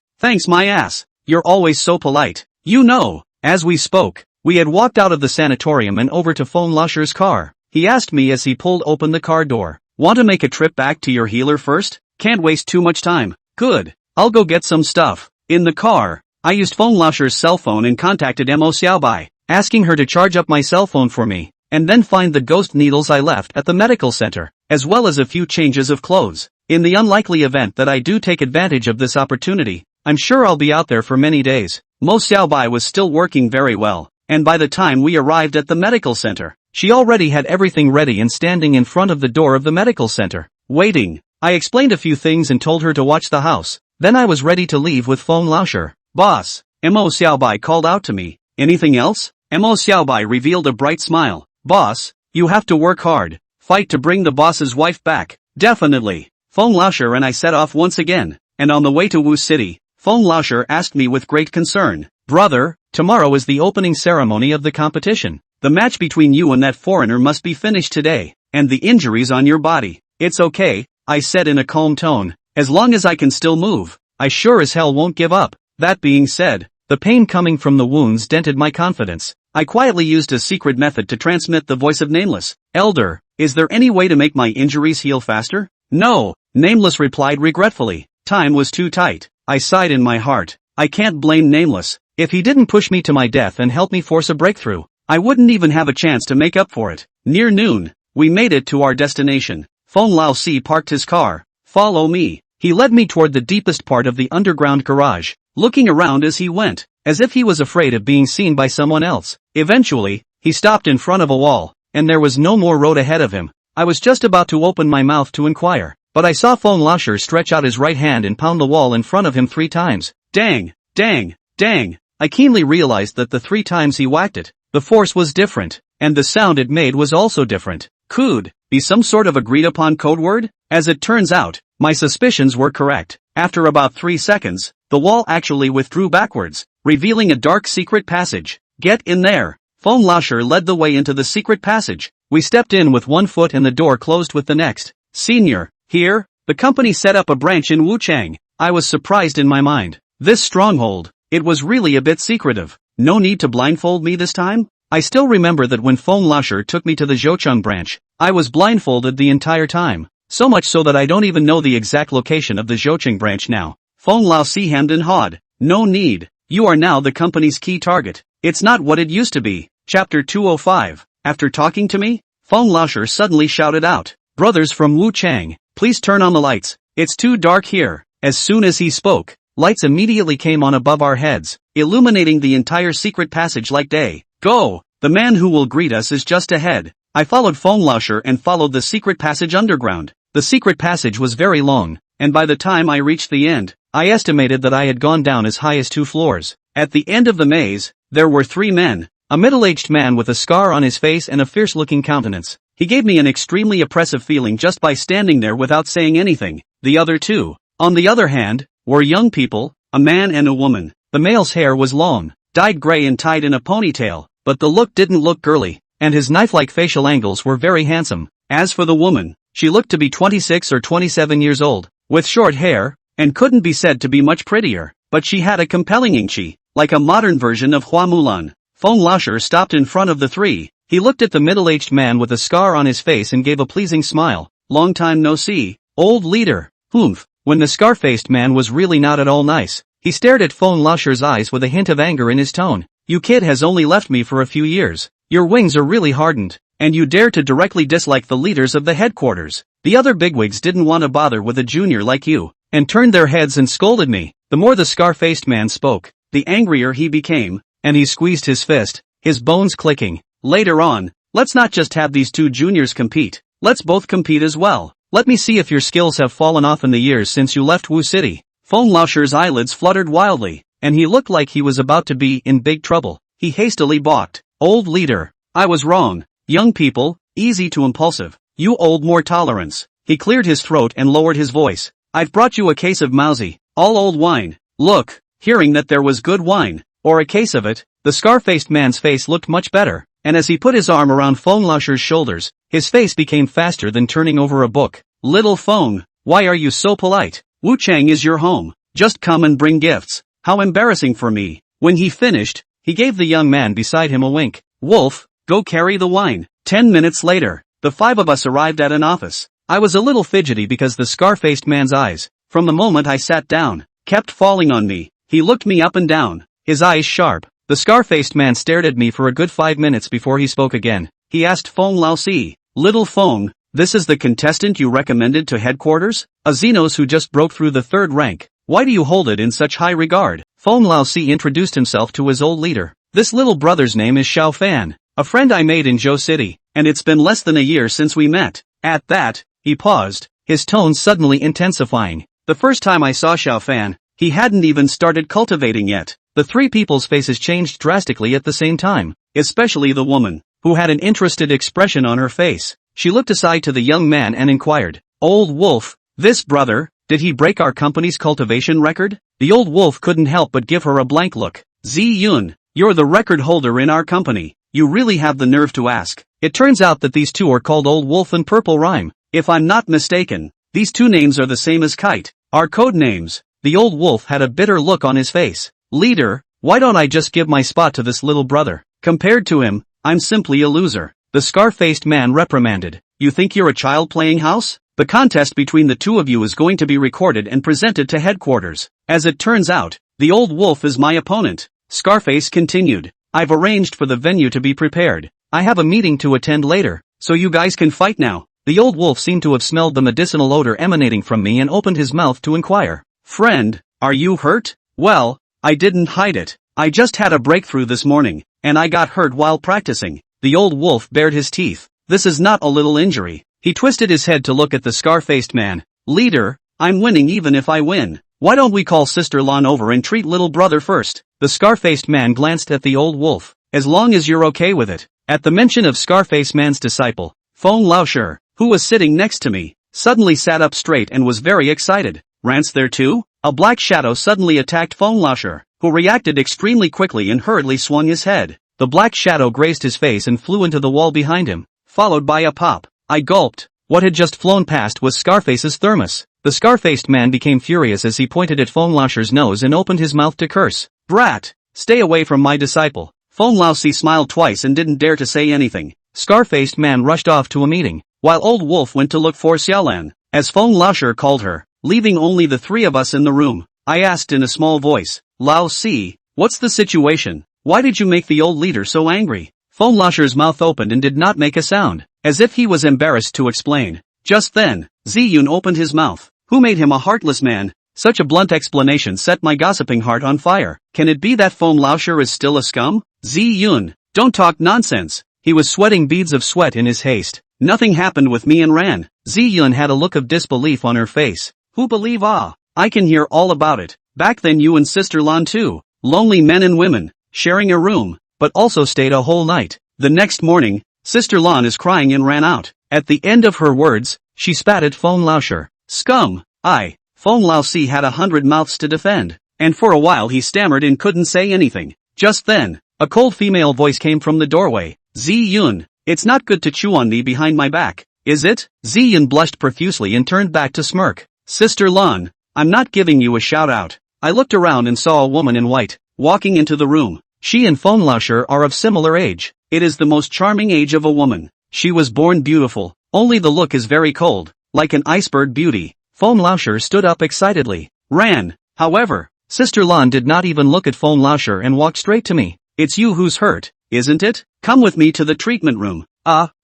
my ass. You're always so polite." "You know." As we spoke, We had walked out of the sanatorium and over to Feng Lasher's car. He asked me as he pulled open the car door. Want to make a trip back to your healer first? Can't waste too much time. Good. I'll go get some stuff. In the car, I used Feng Lasher's cell phone and contacted Mo Xiaobai, asking her to charge up my cell phone for me, and then find the ghost needles I left at the medical center, as well as a few changes of clothes. In the unlikely event that I do take advantage of this opportunity, I'm sure I'll be out there for many days. Mo Xiaobai was still working very well, and by the time we arrived at the medical center, she already had everything ready and standing in front of the door of the medical center, waiting. I explained a few things and told her to watch the house. Then I was ready to leave with Feng Lasher. Boss, Mo Xiaobai called out to me. Anything else? Mo Xiaobai revealed a bright smile. Boss, you have to work hard. Fight to bring the boss's wife back. Definitely. Feng Lasher and I set off once again, and on the way to Wu City, Feng Lasher asked me with great concern. Brother, tomorrow is the opening ceremony of the competition. The match between you and that foreigner must be finished today, and the injuries on your body. It's okay, I said in a calm tone. As long as I can still move, I sure as hell won't give up. That being said, the pain coming from the wounds dented my confidence. I quietly used a secret method to transmit the voice of Nameless. Elder, is there any way to make my injuries heal faster? No, Nameless replied regretfully. Time was too tight. I sighed in my heart. I can't blame Nameless. If he didn't push me to my death and help me force a breakthrough, I wouldn't even have a chance to make up for it. Near noon, we made it to our destination. Feng Laosi parked his car. Follow me. He led me toward the deepest part of the underground garage, looking around as he went, as if he was afraid of being seen by someone else. Eventually, he stopped in front of a wall, and there was no more road ahead of him. I was just about to open my mouth to inquire, but I saw Feng Lasher stretch out his right hand and pound the wall in front of him 3 times. Dang, dang, dang. I keenly realized that the 3 times he whacked it, the force was different, and the sound it made was also different. Could be some sort of agreed upon code word? As it turns out, my suspicions were correct. After about 3 seconds, the wall actually withdrew backwards, revealing a dark secret passage. Get in there. Feng Lasher led the way into the secret passage. We stepped in with one foot and the door closed with the next. Senior, here, the company set up a branch in Wuchang. I was surprised in my mind. This stronghold, it was really a bit secretive. No need to blindfold me this time? I still remember that when Feng Lasher took me to the Zhoucheng branch, I was blindfolded the entire time. So much so that I don't even know the exact location of the Zhoucheng branch now. Feng Laosi hemmed and hawed. No need. You are now the company's key target. It's not what it used to be. Chapter 205. After talking to me, Feng Lasher suddenly shouted out. Brothers from Wuchang, please turn on the lights. It's too dark here. As soon as he spoke, lights immediately came on above our heads, illuminating the entire secret passage like day. Go! The man who will greet us is just ahead. I followed Feng Lasher and followed the secret passage underground. The secret passage was very long, and by the time I reached the end, I estimated that I had gone down as high as 2 floors. At the end of the maze, there were 3 men. A middle-aged man with a scar on his face and a fierce-looking countenance. He gave me an extremely oppressive feeling just by standing there without saying anything. The other 2, on the other hand, were young people, a man and a woman. The male's hair was long, dyed gray and tied in a ponytail, but the look didn't look girly, and his knife-like facial angles were very handsome. As for the woman, she looked to be 26 or 27 years old, with short hair, and couldn't be said to be much prettier, but she had a compelling ingchi, like a modern version of Hua Mulan. Feng Lasher stopped in front of the 3. He looked at the middle-aged man with a scar on his face and gave a pleasing smile. Long time no see, old leader. Humph. When the scar-faced man was really not at all nice, he stared at Feng Lasher's eyes with a hint of anger in his tone. You kid has only left me for a few years. Your wings are really hardened, and you dare to directly dislike the leaders of the headquarters. The other bigwigs didn't want to bother with a junior like you, and turned their heads and scolded me. The more the scar-faced man spoke, the angrier he became, and he squeezed his fist, his bones clicking. Later on, let's not just have these 2 juniors compete, let's both compete as well. Let me see if your skills have fallen off in the years since you left Wu City. Feng Lasher's eyelids fluttered wildly, and he looked like he was about to be in big trouble. He hastily balked. Old leader, I was wrong. Young people, easy to impulsive. You old more tolerance. He cleared his throat and lowered his voice. I've brought you a case of mousy, all old wine. Look, hearing that there was good wine, or a case of it, the scar-faced man's face looked much better, and as he put his arm around Feng Lasher's shoulders, his face became faster than turning over a book. Little Feng, why are you so polite? Wuchang is your home. Just come and bring gifts. How embarrassing for me. When he finished, He gave the young man beside him a wink. Wolf, go carry the wine. 10 minutes later, the 5 of us arrived at an office. I was a little fidgety because the scar-faced man's eyes, from the moment I sat down, kept falling on me. He looked me up and down, his eyes sharp. The scar-faced man stared at me for a good 5 minutes before he spoke again. He asked Feng Laosi, "Little Feng, this is the contestant you recommended to headquarters? A Xenos who just broke through the 3rd rank. Why do you hold it in such high regard?" Feng Laosi introduced himself to his old leader. "This little brother's name is Xiao Fan, a friend I made in Zhou City, and it's been less than a year since we met." At that, he paused, his tone suddenly intensifying. The first time I saw Xiao Fan, he hadn't even started cultivating yet. The 3 people's faces changed drastically at the same time, especially the woman, who had an interested expression on her face. She looked aside to the young man and inquired, "Old Wolf, this brother, did he break our company's cultivation record?" The old wolf couldn't help but give her a blank look. "Zi Yun, you're the record holder in our company. You really have the nerve to ask." It turns out that these two are called Old Wolf and Purple Rhyme. If I'm not mistaken, these 2 names are the same as Kite, our code names. The old wolf had a bitter look on his face. "Leader, why don't I just give my spot to this little brother? Compared to him, I'm simply a loser." The scar-faced man reprimanded. "You think you're a child playing house? The contest between the 2 of you is going to be recorded and presented to headquarters. As it turns out, the old wolf is my opponent." Scarface continued, "I've arranged for the venue to be prepared. I have a meeting to attend later, so you guys can fight now." The old wolf seemed to have smelled the medicinal odor emanating from me and opened his mouth to inquire, "Friend, are you hurt?" "Well, I didn't hide it. I just had a breakthrough this morning, and I got hurt while practicing." The old wolf bared his teeth. "This is not a little injury." He twisted his head to look at the scar-faced man. "Leader, I'm winning even if I win. Why don't we call Sister Lan over and treat little brother first?" The scar-faced man glanced at the old wolf. "As long as you're okay with it." At the mention of Scarface Man's disciple, Feng Laoshi, who was sitting next to me, suddenly sat up straight and was very excited. "Rance there too?" A black shadow suddenly attacked Feng Laoshi, who reacted extremely quickly and hurriedly swung his head. The black shadow grazed his face and flew into the wall behind him, followed by a pop. I gulped. What had just flown past was Scarface's thermos. The scar-faced man became furious as he pointed at Feng Laoshi's nose and opened his mouth to curse. "Brat! Stay away from my disciple." Feng Laoshi smiled twice and didn't dare to say anything. Scar-faced man rushed off to a meeting, while Old Wolf went to look for Xiaolan, as Feng Laoshi called her, leaving only the 3 of us in the room. I asked in a small voice, "Laoshi, what's the situation? Why did you make the old leader so angry?" Feng Laoshi's mouth opened and did not make a sound, as if he was embarrassed to explain. Just then, Ziyun opened his mouth. "Who made him a heartless man?" Such a blunt explanation set my gossiping heart on fire. Can it be that Feng Laoshi is still a scum? Ziyun, don't talk nonsense. He was sweating beads of sweat in his haste. "Nothing happened with me and Ran." Ziyun had a look of disbelief on her face. "Who believe? I can hear all about it. Back then you and Sister Lan too, lonely men and women, sharing a room, but also stayed a whole night. The next morning, Sister Lan is crying and ran out." At the end of her words, she spat at Feng Laoshi. "Scum!" Feng Laoshi had 100 mouths to defend, and for a while he stammered and couldn't say anything. Just then, a cold female voice came from the doorway. "Ziyun, it's not good to chew on me behind my back, is it?" Ziyun blushed profusely and turned back to smirk. "Sister Lan, I'm not giving you a shout out." I looked around and saw a woman in white, walking into the room. She and Feng Laoshi are of similar age. It is the most charming age of a woman. She was born beautiful, only the look is very cold, like an iceberg beauty. Feng Laoshi stood up excitedly. Ran, however, Sister Lan did not even look at Feng Laoshi and walked straight to me. "It's you who's hurt, isn't it? Come with me to the treatment room."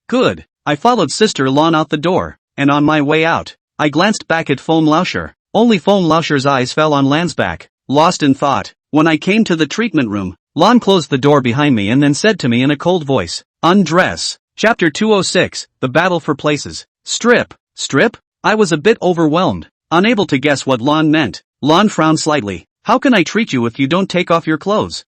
Good. I followed Sister Lan out the door, and on my way out, I glanced back at Feng Laoshi. Only Feng Laoshi's eyes fell on Lan's back, lost in thought. When I came to the treatment room, Lan closed the door behind me and then said to me in a cold voice, "Undress." Chapter 206, The Battle for Places. Strip? I was a bit overwhelmed, unable to guess what Lan meant. Lan frowned slightly. "How can I treat you if you don't take off your clothes?"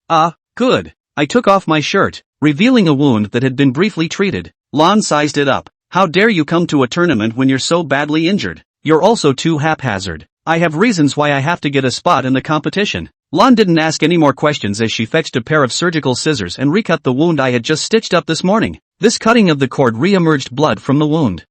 Good. I took off my shirt, revealing a wound that had been briefly treated. Lan sized it up. "How dare you come to a tournament when you're so badly injured? You're also too haphazard. I have reasons why I have to get a spot in the competition." Lan didn't ask any more questions as she fetched a pair of surgical scissors and recut the wound I had just stitched up this morning. This cutting of the cord re-emerged blood from the wound.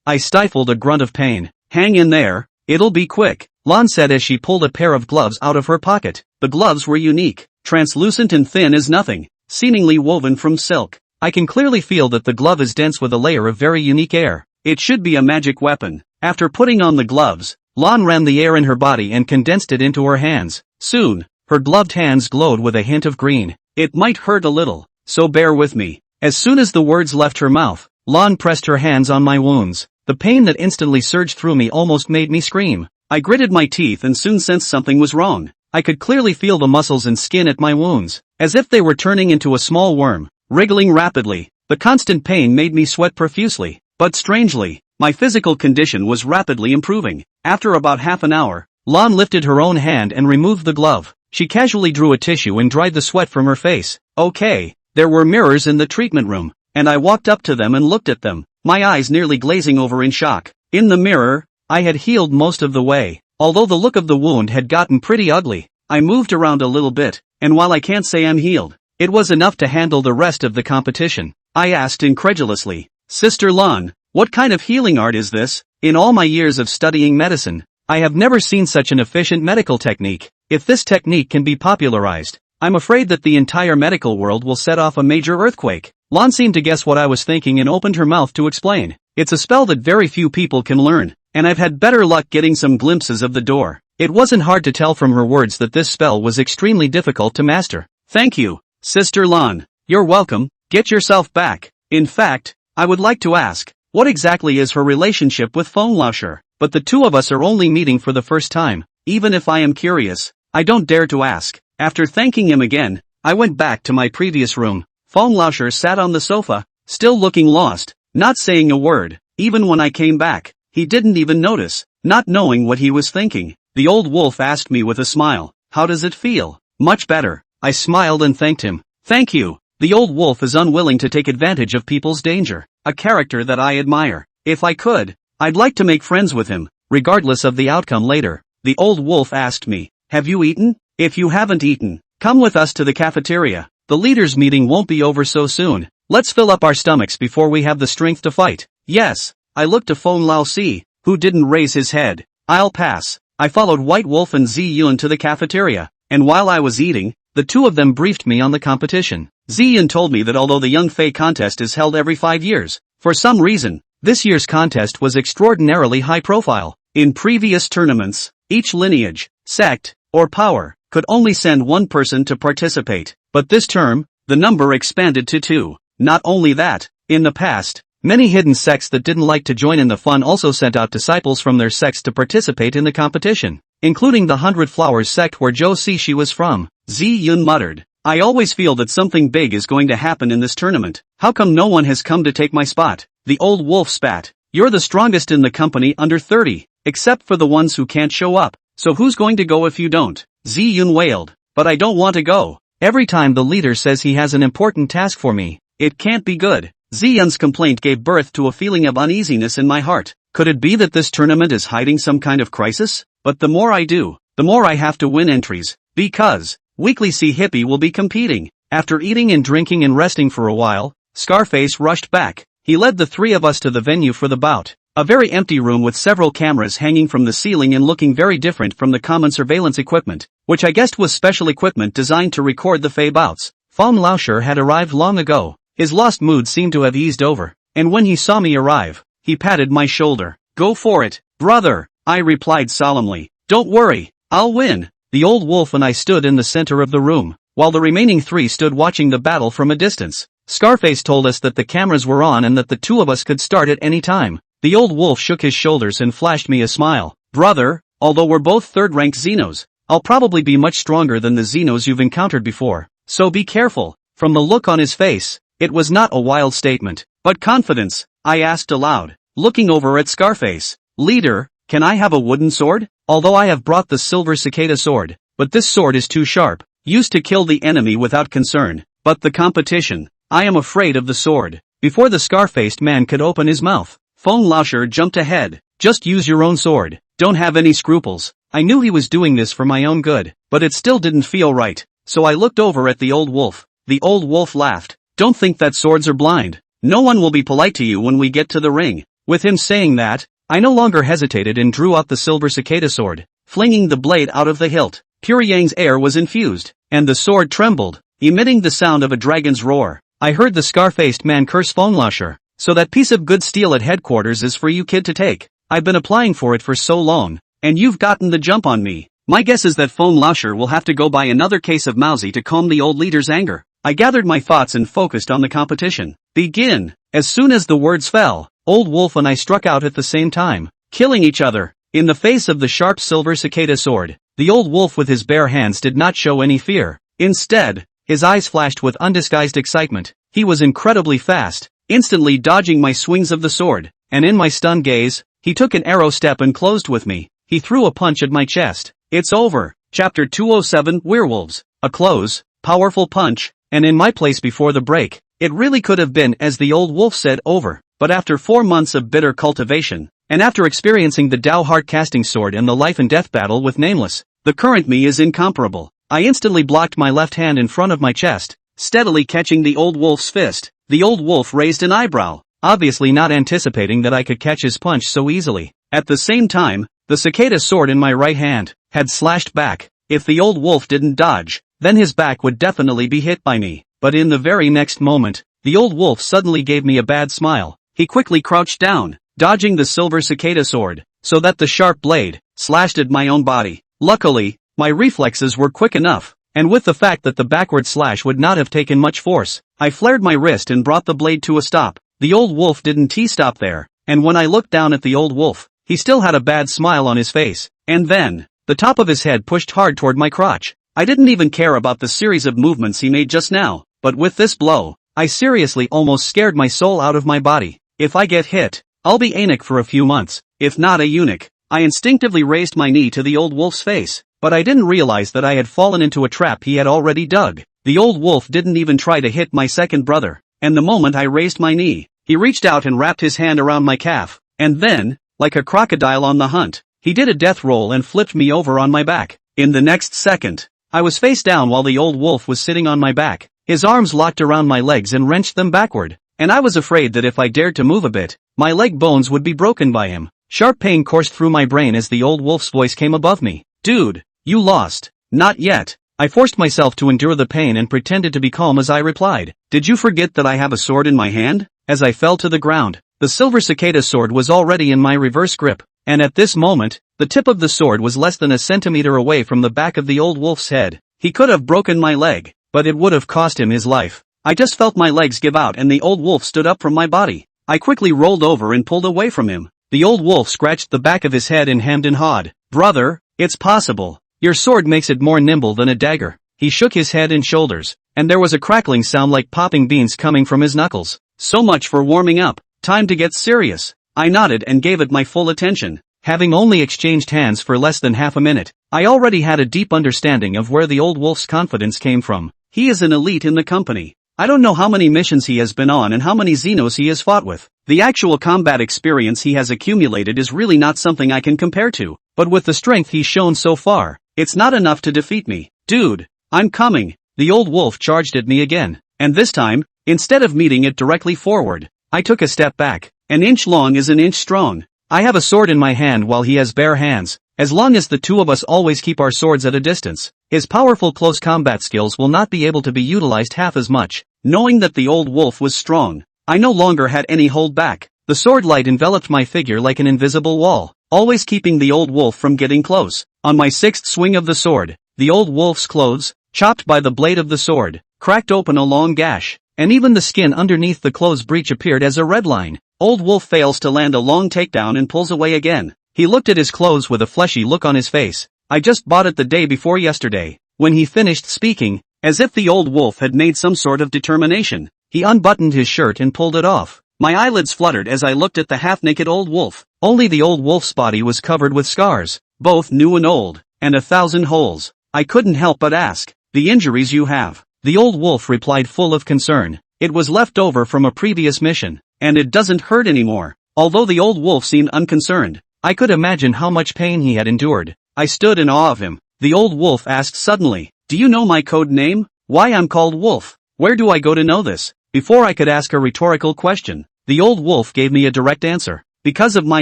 I stifled a grunt of pain. "Hang in there, it'll be quick," Lan said as she pulled a pair of gloves out of her pocket. The gloves were unique. translucent and thin as nothing, seemingly woven from silk. I can clearly feel that the glove is dense with a layer of very unique air. It should be a magic weapon. After putting on the gloves, Lan ran the air in her body and condensed it into her hands. Soon, her gloved hands glowed with a hint of green. It might hurt a little, so bear with me. As soon as the words left her mouth, Lan pressed her hands on my wounds. The pain that instantly surged through me almost made me scream. I gritted my teeth and soon sensed something was wrong. I could clearly feel the muscles and skin at my wounds, as if they were turning into a small worm, wriggling rapidly. The constant pain made me sweat profusely, but strangely, my physical condition was rapidly improving. After about half an hour, Lan lifted her own hand and removed the glove. She casually drew a tissue and dried the sweat from her face. Okay, there were mirrors in the treatment room, and I walked up to them and looked at them, my eyes nearly glazing over in shock. In the mirror, I had healed most of the way, although the look of the wound had gotten pretty ugly. I moved around a little bit, and while I can't say I'm healed, it was enough to handle the rest of the competition. I asked incredulously, Sister Lan, what kind of healing art is this? In all my years of studying medicine, I have never seen such an efficient medical technique. If this technique can be popularized, I'm afraid that the entire medical world will set off a major earthquake. Lan seemed to guess what I was thinking and opened her mouth to explain. It's a spell that very few people can learn, and I've had better luck getting some glimpses of the door. It wasn't hard to tell from her words that this spell was extremely difficult to master. Thank you, Sister Lan. You're welcome. Get yourself back. In fact, I would like to ask, what exactly is her relationship with Phong Laosher? But the two of us are only meeting for the first time. Even if I am curious, I don't dare to ask. After thanking him again, I went back to my previous room. Phong Laosher sat on the sofa, still looking lost, not saying a word. Even when I came back, he didn't even notice, not knowing what he was thinking. The old wolf asked me with a smile, how does it feel? Much better. I smiled and thanked him. Thank you. The old wolf is unwilling to take advantage of people's danger, a character that I admire. If I could, I'd like to make friends with him, regardless of the outcome later. The old wolf asked me, have you eaten? If you haven't eaten, come with us to the cafeteria. The leaders' meeting won't be over so soon. Let's fill up our stomachs before we have the strength to fight. Yes. I looked to Phong Laosi, who didn't raise his head. I'll pass. I followed White Wolf and Zi Yun to the cafeteria, and while I was eating, the two of them briefed me on the competition. Zi Yun told me that although the Young Fei contest is held every 5 years, for some reason, this year's contest was extraordinarily high profile. In previous tournaments, each lineage, sect, or power, could only send one person to participate, but this term, the number expanded to 2. Not only that, in the past, many hidden sects that didn't like to join in the fun also sent out disciples from their sects to participate in the competition, including the 100 Flowers sect where Zhou Xi was from. Zi Yun muttered, I always feel that something big is going to happen in this tournament. How come no one has come to take my spot? The old wolf spat. You're the strongest in the company under 30, except for the ones who can't show up. So who's going to go if you don't? Zi Yun wailed. But I don't want to go. Every time the leader says he has an important task for me, it can't be good. Zi Yun's complaint gave birth to a feeling of uneasiness in my heart. Could it be that this tournament is hiding some kind of crisis? But the more I do, the more I have to win entries. Because Weekly Sea Hippie will be competing. After eating and drinking and resting for a while, Scarface rushed back. He led the three of us to the venue for the bout. A very empty room with several cameras hanging from the ceiling and looking very different from the common surveillance equipment, which I guessed was special equipment designed to record the Fey bouts. Phong Laosher had arrived long ago. His lost mood seemed to have eased over, and when he saw me arrive, he patted my shoulder. Go for it, brother, I replied solemnly. Don't worry, I'll win. The old wolf and I stood in the center of the room, while the remaining three stood watching the battle from a distance. Scarface told us that the cameras were on and that the two of us could start at any time. The old wolf shook his shoulders and flashed me a smile. Brother, although we're both third-ranked Xenos, I'll probably be much stronger than the Xenos you've encountered before, so be careful. From the look on his face, it was not a wild statement, but confidence. I asked aloud, looking over at Scarface. Leader, can I have a wooden sword? Although I have brought the silver cicada sword, but this sword is too sharp, used to kill the enemy without concern. But the competition, I am afraid of the sword. Before the scar-faced man could open his mouth, Phong Laosher jumped ahead. Just use your own sword. Don't have any scruples. I knew he was doing this for my own good, but it still didn't feel right. So I looked over at the old wolf. The old wolf laughed. Don't think that swords are blind. No one will be polite to you when we get to the ring. With him saying that, I no longer hesitated and drew out the silver cicada sword, flinging the blade out of the hilt. Pure Yang's air was infused. and the sword trembled, emitting the sound of a dragon's roar. I heard the scar-faced man curse Lasher. So that piece of good steel at headquarters is for you, kid, to take. I've been applying for it for so long, and you've gotten the jump on me. My guess is that Lasher will have to go buy another case of Mousy to calm the old leader's anger. I gathered my thoughts and focused on the competition. Begin. As soon as the words fell, Old Wolf and I struck out at the same time, killing each other. In the face of the sharp silver cicada sword, the Old Wolf with his bare hands did not show any fear. Instead, his eyes flashed with undisguised excitement. He was incredibly fast, instantly dodging my swings of the sword, and in my stunned gaze, he took an arrow step and closed with me. He threw a punch at my chest. It's over. Chapter 207 Werewolves. A close, powerful punch, and in my place before the break. It really could have been, as the Old Wolf said, over. But after 4 months of bitter cultivation, and after experiencing the Dao Heart casting sword and the life and death battle with Nameless, the current me is incomparable. I instantly blocked my left hand in front of my chest, steadily catching the Old Wolf's fist. The Old Wolf raised an eyebrow, obviously not anticipating that I could catch his punch so easily. At the same time, the cicada sword in my right hand had slashed back. If the Old Wolf didn't dodge, then his back would definitely be hit by me. But in the very next moment, the Old Wolf suddenly gave me a bad smile. He quickly crouched down, dodging the silver cicada sword, so that the sharp blade slashed at my own body. Luckily, my reflexes were quick enough, and with the fact that the backward slash would not have taken much force, I flared my wrist and brought the blade to a stop. The Old Wolf didn't stop there, and when I looked down at the Old Wolf, he still had a bad smile on his face, and then, the top of his head pushed hard toward my crotch. I didn't even care about the series of movements he made just now, but with this blow, I seriously almost scared my soul out of my body. If I get hit, I'll be eunuch for a few months, if not a eunuch. I instinctively raised my knee to the Old Wolf's face, but I didn't realize that I had fallen into a trap he had already dug. The Old Wolf didn't even try to hit my second brother, and the moment I raised my knee, he reached out and wrapped his hand around my calf, and then, like a crocodile on the hunt, he did a death roll and flipped me over on my back. In the next second, I was face down while the Old Wolf was sitting on my back. His arms locked around my legs and wrenched them backward, and I was afraid that if I dared to move a bit, my leg bones would be broken by him. Sharp pain coursed through my brain as the Old Wolf's voice came above me. Dude, you lost. Not yet. I forced myself to endure the pain and pretended to be calm as I replied. Did you forget that I have a sword in my hand? As I fell to the ground, the silver cicada sword was already in my reverse grip, and at this moment, the tip of the sword was less than a centimeter away from the back of the Old Wolf's head. He could have broken my leg, but it would have cost him his life. I just felt my legs give out and the Old Wolf stood up from my body. I quickly rolled over and pulled away from him. The Old Wolf scratched the back of his head and hemmed and hawed. Brother, it's possible. Your sword makes it more nimble than a dagger. He shook his head and shoulders, and there was a crackling sound like popping beans coming from his knuckles. So much for warming up. Time to get serious. I nodded and gave it my full attention. Having only exchanged hands for less than half a minute, I already had a deep understanding of where the Old Wolf's confidence came from. He is an elite in the company. I don't know how many missions he has been on and how many Xenos he has fought with. The actual combat experience he has accumulated is really not something I can compare to, but with the strength he's shown so far, it's not enough to defeat me. Dude, I'm coming. The Old Wolf charged at me again, and this time, instead of meeting it directly forward, I took a step back. An inch long is an inch strong. I have a sword in my hand while he has bare hands. As long as the two of us always keep our swords at a distance, his powerful close combat skills will not be able to be utilized half as much. Knowing that the Old Wolf was strong, I no longer had any hold back. The sword light enveloped my figure like an invisible wall, always keeping the Old Wolf from getting close. On my sixth swing of the sword, the Old Wolf's clothes, chopped by the blade of the sword, cracked open a long gash, and even the skin underneath the clothes breech appeared as a red line. Old Wolf fails to land a long takedown and pulls away again. He looked at his clothes with a fleshy look on his face. I just bought it the day before yesterday. When he finished speaking, as if the Old Wolf had made some sort of determination, he unbuttoned his shirt and pulled it off. My eyelids fluttered as I looked at the half-naked Old Wolf. Only the Old Wolf's body was covered with scars, both new and old, and 1,000 holes. I couldn't help but ask, "The injuries you have?" The Old Wolf replied full of concern. "It was left over from a previous mission, and it doesn't hurt anymore." Although the Old Wolf seemed unconcerned, I could imagine how much pain he had endured. I stood in awe of him. The Old Wolf asked suddenly, "Do you know my code name? Why I'm called Wolf? Where do I go to know this?" Before I could ask a rhetorical question, the Old Wolf gave me a direct answer. Because of my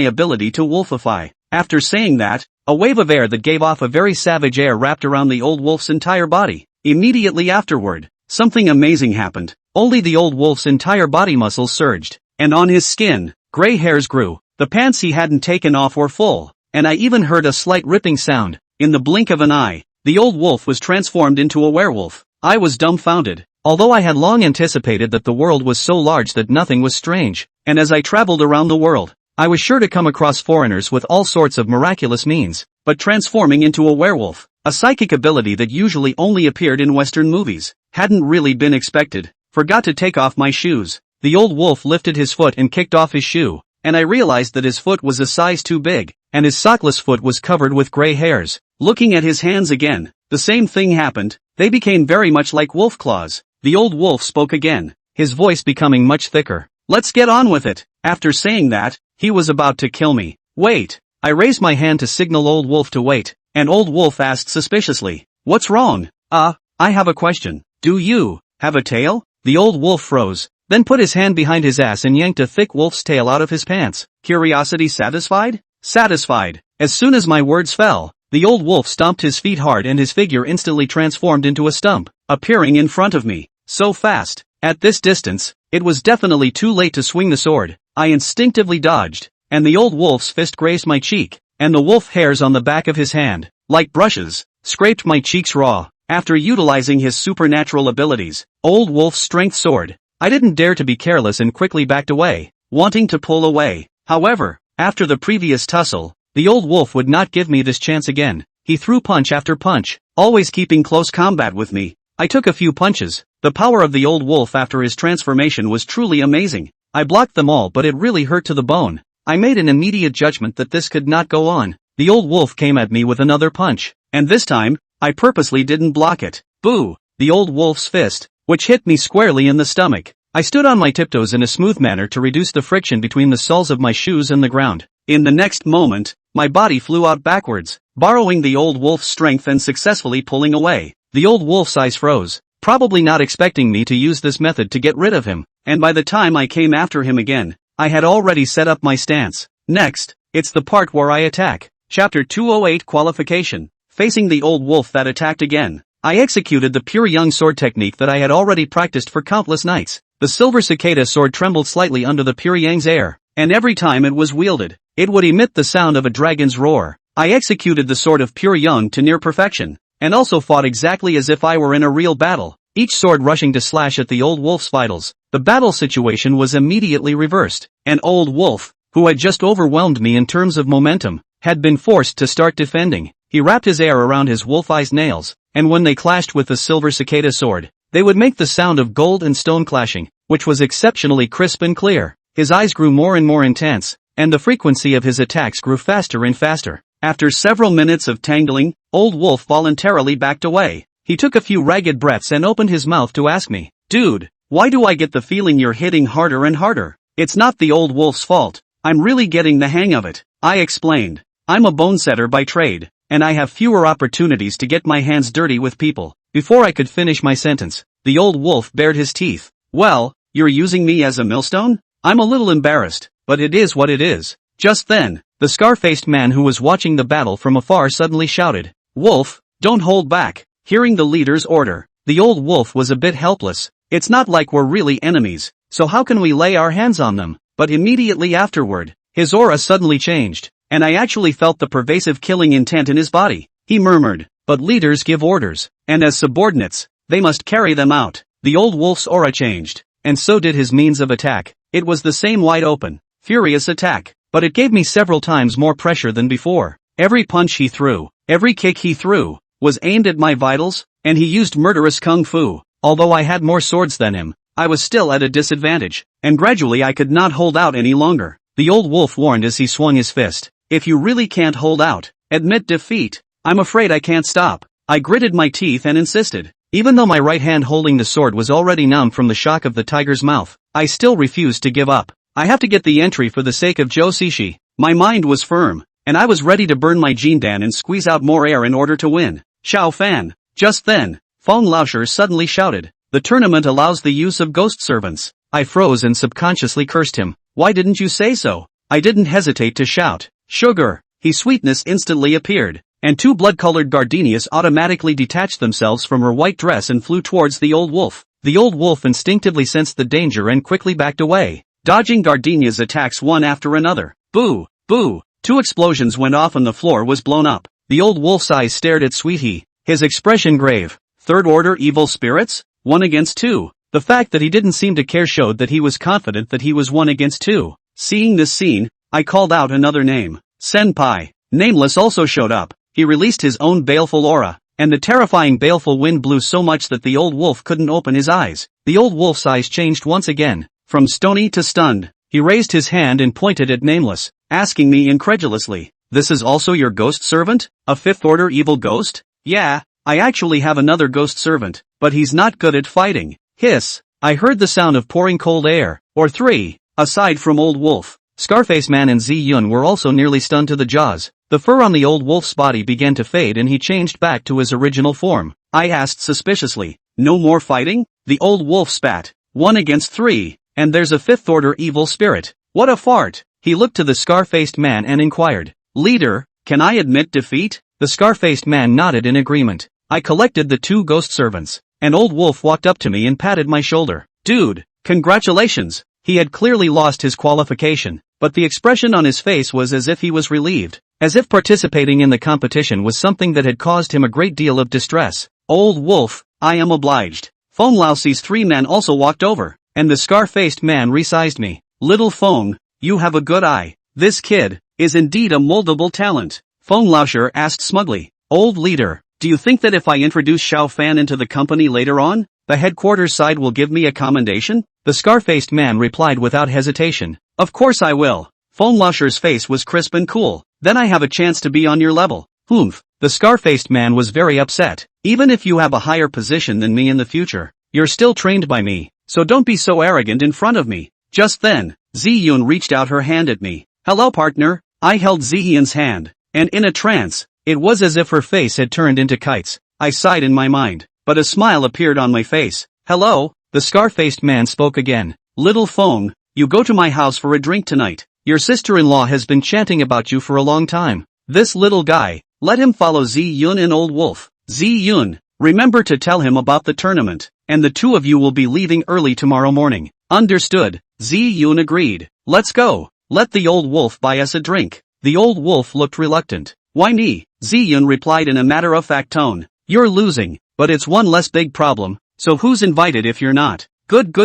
ability to wolfify. After saying that, a wave of air that gave off a very savage air wrapped around the Old Wolf's entire body. Immediately afterward, something amazing happened. Only the old wolf's entire body muscles surged, and on his skin, gray hairs grew. The pants he hadn't taken off were full, and I even heard a slight ripping sound. In the blink of an eye, the old wolf was transformed into a werewolf. I was dumbfounded, although I had long anticipated that the world was so large that nothing was strange, and as I traveled around the world, I was sure to come across foreigners with all sorts of miraculous means, but transforming into a werewolf, a psychic ability that usually only appeared in Western movies, hadn't really been expected. Forgot to take off my shoes. The old wolf lifted his foot and kicked off his shoe, and I realized that his foot was a size too big, and his sockless foot was covered with gray hairs. Looking at his hands again, the same thing happened. They became very much like wolf claws. The old wolf spoke again, his voice becoming much thicker. Let's get on with it. After saying that, he was about to kill me. Wait. I raised my hand to signal old wolf to wait, and old wolf asked suspiciously, what's wrong? I have a question. Do you have a tail? The old wolf froze, then put his hand behind his ass and yanked a thick wolf's tail out of his pants. Curiosity satisfied? Satisfied. As soon as my words fell, the old wolf stomped his feet hard and his figure instantly transformed into a stump, appearing in front of me. So fast. At this distance, it was definitely too late to swing the sword. I instinctively dodged, and the old wolf's fist grazed my cheek, and the wolf hairs on the back of his hand, like brushes, scraped my cheeks raw. After utilizing his supernatural abilities, old wolf's strength soared. I didn't dare to be careless and quickly backed away, wanting to pull away. However, after the previous tussle, the old wolf would not give me this chance again. He threw punch after punch, always keeping close combat with me. I took a few punches. The power of the old wolf after his transformation was truly amazing. I blocked them all, but it really hurt to the bone. I made an immediate judgment that this could not go on. The old wolf came at me with another punch, and this time, I purposely didn't block it. Boo! The old wolf's fist, which hit me squarely in the stomach. I stood on my tiptoes in a smooth manner to reduce the friction between the soles of my shoes and the ground. In the next moment, my body flew out backwards, borrowing the old wolf's strength and successfully pulling away. The old wolf's eyes froze, probably not expecting me to use this method to get rid of him, and by the time I came after him again, I had already set up my stance. Next, it's the part where I attack. Chapter 208 Qualification. Facing the old wolf that attacked again, I executed the pure young sword technique that I had already practiced for countless nights. The silver cicada sword trembled slightly under the pure yang's air, and every time it was wielded, it would emit the sound of a dragon's roar. I executed the sword of pure young to near perfection, and also fought exactly as if I were in a real battle, each sword rushing to slash at the old wolf's vitals. The battle situation was immediately reversed. An old wolf, who had just overwhelmed me in terms of momentum, had been forced to start defending. He wrapped his hair around his wolf-eyes nails, and when they clashed with the silver cicada sword, they would make the sound of gold and stone clashing, which was exceptionally crisp and clear. His eyes grew more and more intense, and the frequency of his attacks grew faster and faster. After several minutes of tangling, old wolf voluntarily backed away. He took a few ragged breaths and opened his mouth to ask me, "Dude, why do I get the feeling you're hitting harder and harder?" "It's not the old wolf's fault. I'm really getting the hang of it," I explained. "I'm a bone setter by trade, and I have fewer opportunities to get my hands dirty with people." Before I could finish my sentence, the old wolf bared his teeth. "Well, you're using me as a millstone?" I'm a little embarrassed, but it is what it is. Just then, the scar-faced man who was watching the battle from afar suddenly shouted, "Wolf, don't hold back." Hearing the leader's order, the old wolf was a bit helpless. It's not like we're really enemies, so how can we lay our hands on them? But immediately afterward, his aura suddenly changed, and I actually felt the pervasive killing intent in his body. He murmured, "But leaders give orders, and as subordinates, they must carry them out." The old wolf's aura changed, and so did his means of attack. It was the same wide open, furious attack, but it gave me several times more pressure than before. Every punch he threw, every kick he threw, was aimed at my vitals, and he used murderous kung fu. Although I had more swords than him, I was still at a disadvantage, and gradually I could not hold out any longer. The old wolf warned as he swung his fist, "If you really can't hold out, admit defeat." "I'm afraid I can't stop." I gritted my teeth and insisted. Even though my right hand holding the sword was already numb from the shock of the tiger's mouth, I still refused to give up. I have to get the entry for the sake of Joshishi. My mind was firm, and I was ready to burn my Jindan and squeeze out more air in order to win. Xiao Fan. Just then, Feng Laosher suddenly shouted, "The tournament allows the use of ghost servants." I froze and subconsciously cursed him. "Why didn't you say so?" I didn't hesitate to shout, "Sugar!" His sweetness instantly appeared, and two blood-colored gardenias automatically detached themselves from her white dress and flew towards the old wolf. The old wolf instinctively sensed the danger and quickly backed away, dodging gardenia's attacks one after another. Boo! Boo! Two explosions went off and the floor was blown up. The old wolf's eyes stared at Sweetie, his expression grave. Third-order evil spirits? 1 against 2. The fact that he didn't seem to care showed that he was confident that he was 1 against 2. Seeing this scene, I called out another name. Senpai. Nameless also showed up. He released his own baleful aura, and the terrifying baleful wind blew so much that the old wolf couldn't open his eyes. The old wolf's eyes changed once again, from stony to stunned. He raised his hand and pointed at Nameless, asking me incredulously, "This is also your ghost servant? A fifth-order evil ghost?" "Yeah, I actually have another ghost servant, but he's not good at fighting." Hiss. I heard the sound of pouring cold air. Or 3. Aside from Old Wolf, Scarface Man and Zi-Yun were also nearly stunned to the jaws. The fur on the old wolf's body began to fade and he changed back to his original form. I asked suspiciously, "No more fighting?" The old wolf spat. 1 against 3, and there's a fifth-order evil spirit. What a fart! He looked to the scar-faced man and inquired, "Leader, can I admit defeat?" The scar-faced man nodded in agreement. I collected the 2 ghost servants. An old wolf walked up to me and patted my shoulder. "Dude, congratulations!" He had clearly lost his qualification, but the expression on his face was as if he was relieved, as if participating in the competition was something that had caused him a great deal of distress. "Old wolf, I am obliged." Feng Laoxi's 3 men also walked over, and the scar-faced man resized me. "Little Feng, you have a good eye. This kid is indeed a moldable talent." Feng Laoshi asked smugly, "Old leader, do you think that if I introduce Xiao Fan into the company later on, the headquarters side will give me a commendation?" The scar-faced man replied without hesitation, "Of course I will." Feng Laoshi's face was crisp and cool. "Then I have a chance to be on your level." Humph. The scar-faced man was very upset. "Even if you have a higher position than me in the future, you're still trained by me, so don't be so arrogant in front of me." Just then, Zi-Yun reached out her hand at me. "Hello partner." I held Zi-Yun's hand, and in a trance, it was as if her face had turned into kites. I sighed in my mind, but a smile appeared on my face. "Hello," the scar-faced man spoke again. "Little Feng, you go to my house for a drink tonight. Your sister-in-law has been chanting about you for a long time. This little guy, let him follow Zi-Yun and Old Wolf. Zi-Yun, remember to tell him about the tournament, and the 2 of you will be leaving early tomorrow morning." "Understood." Zi-Yun agreed. "Let's go. Let the Old Wolf buy us a drink." The Old Wolf looked reluctant. "Why me?" Zi-Yun replied in a matter-of-fact tone. "You're losing, but it's one less big problem, so who's invited if you're not?" Good.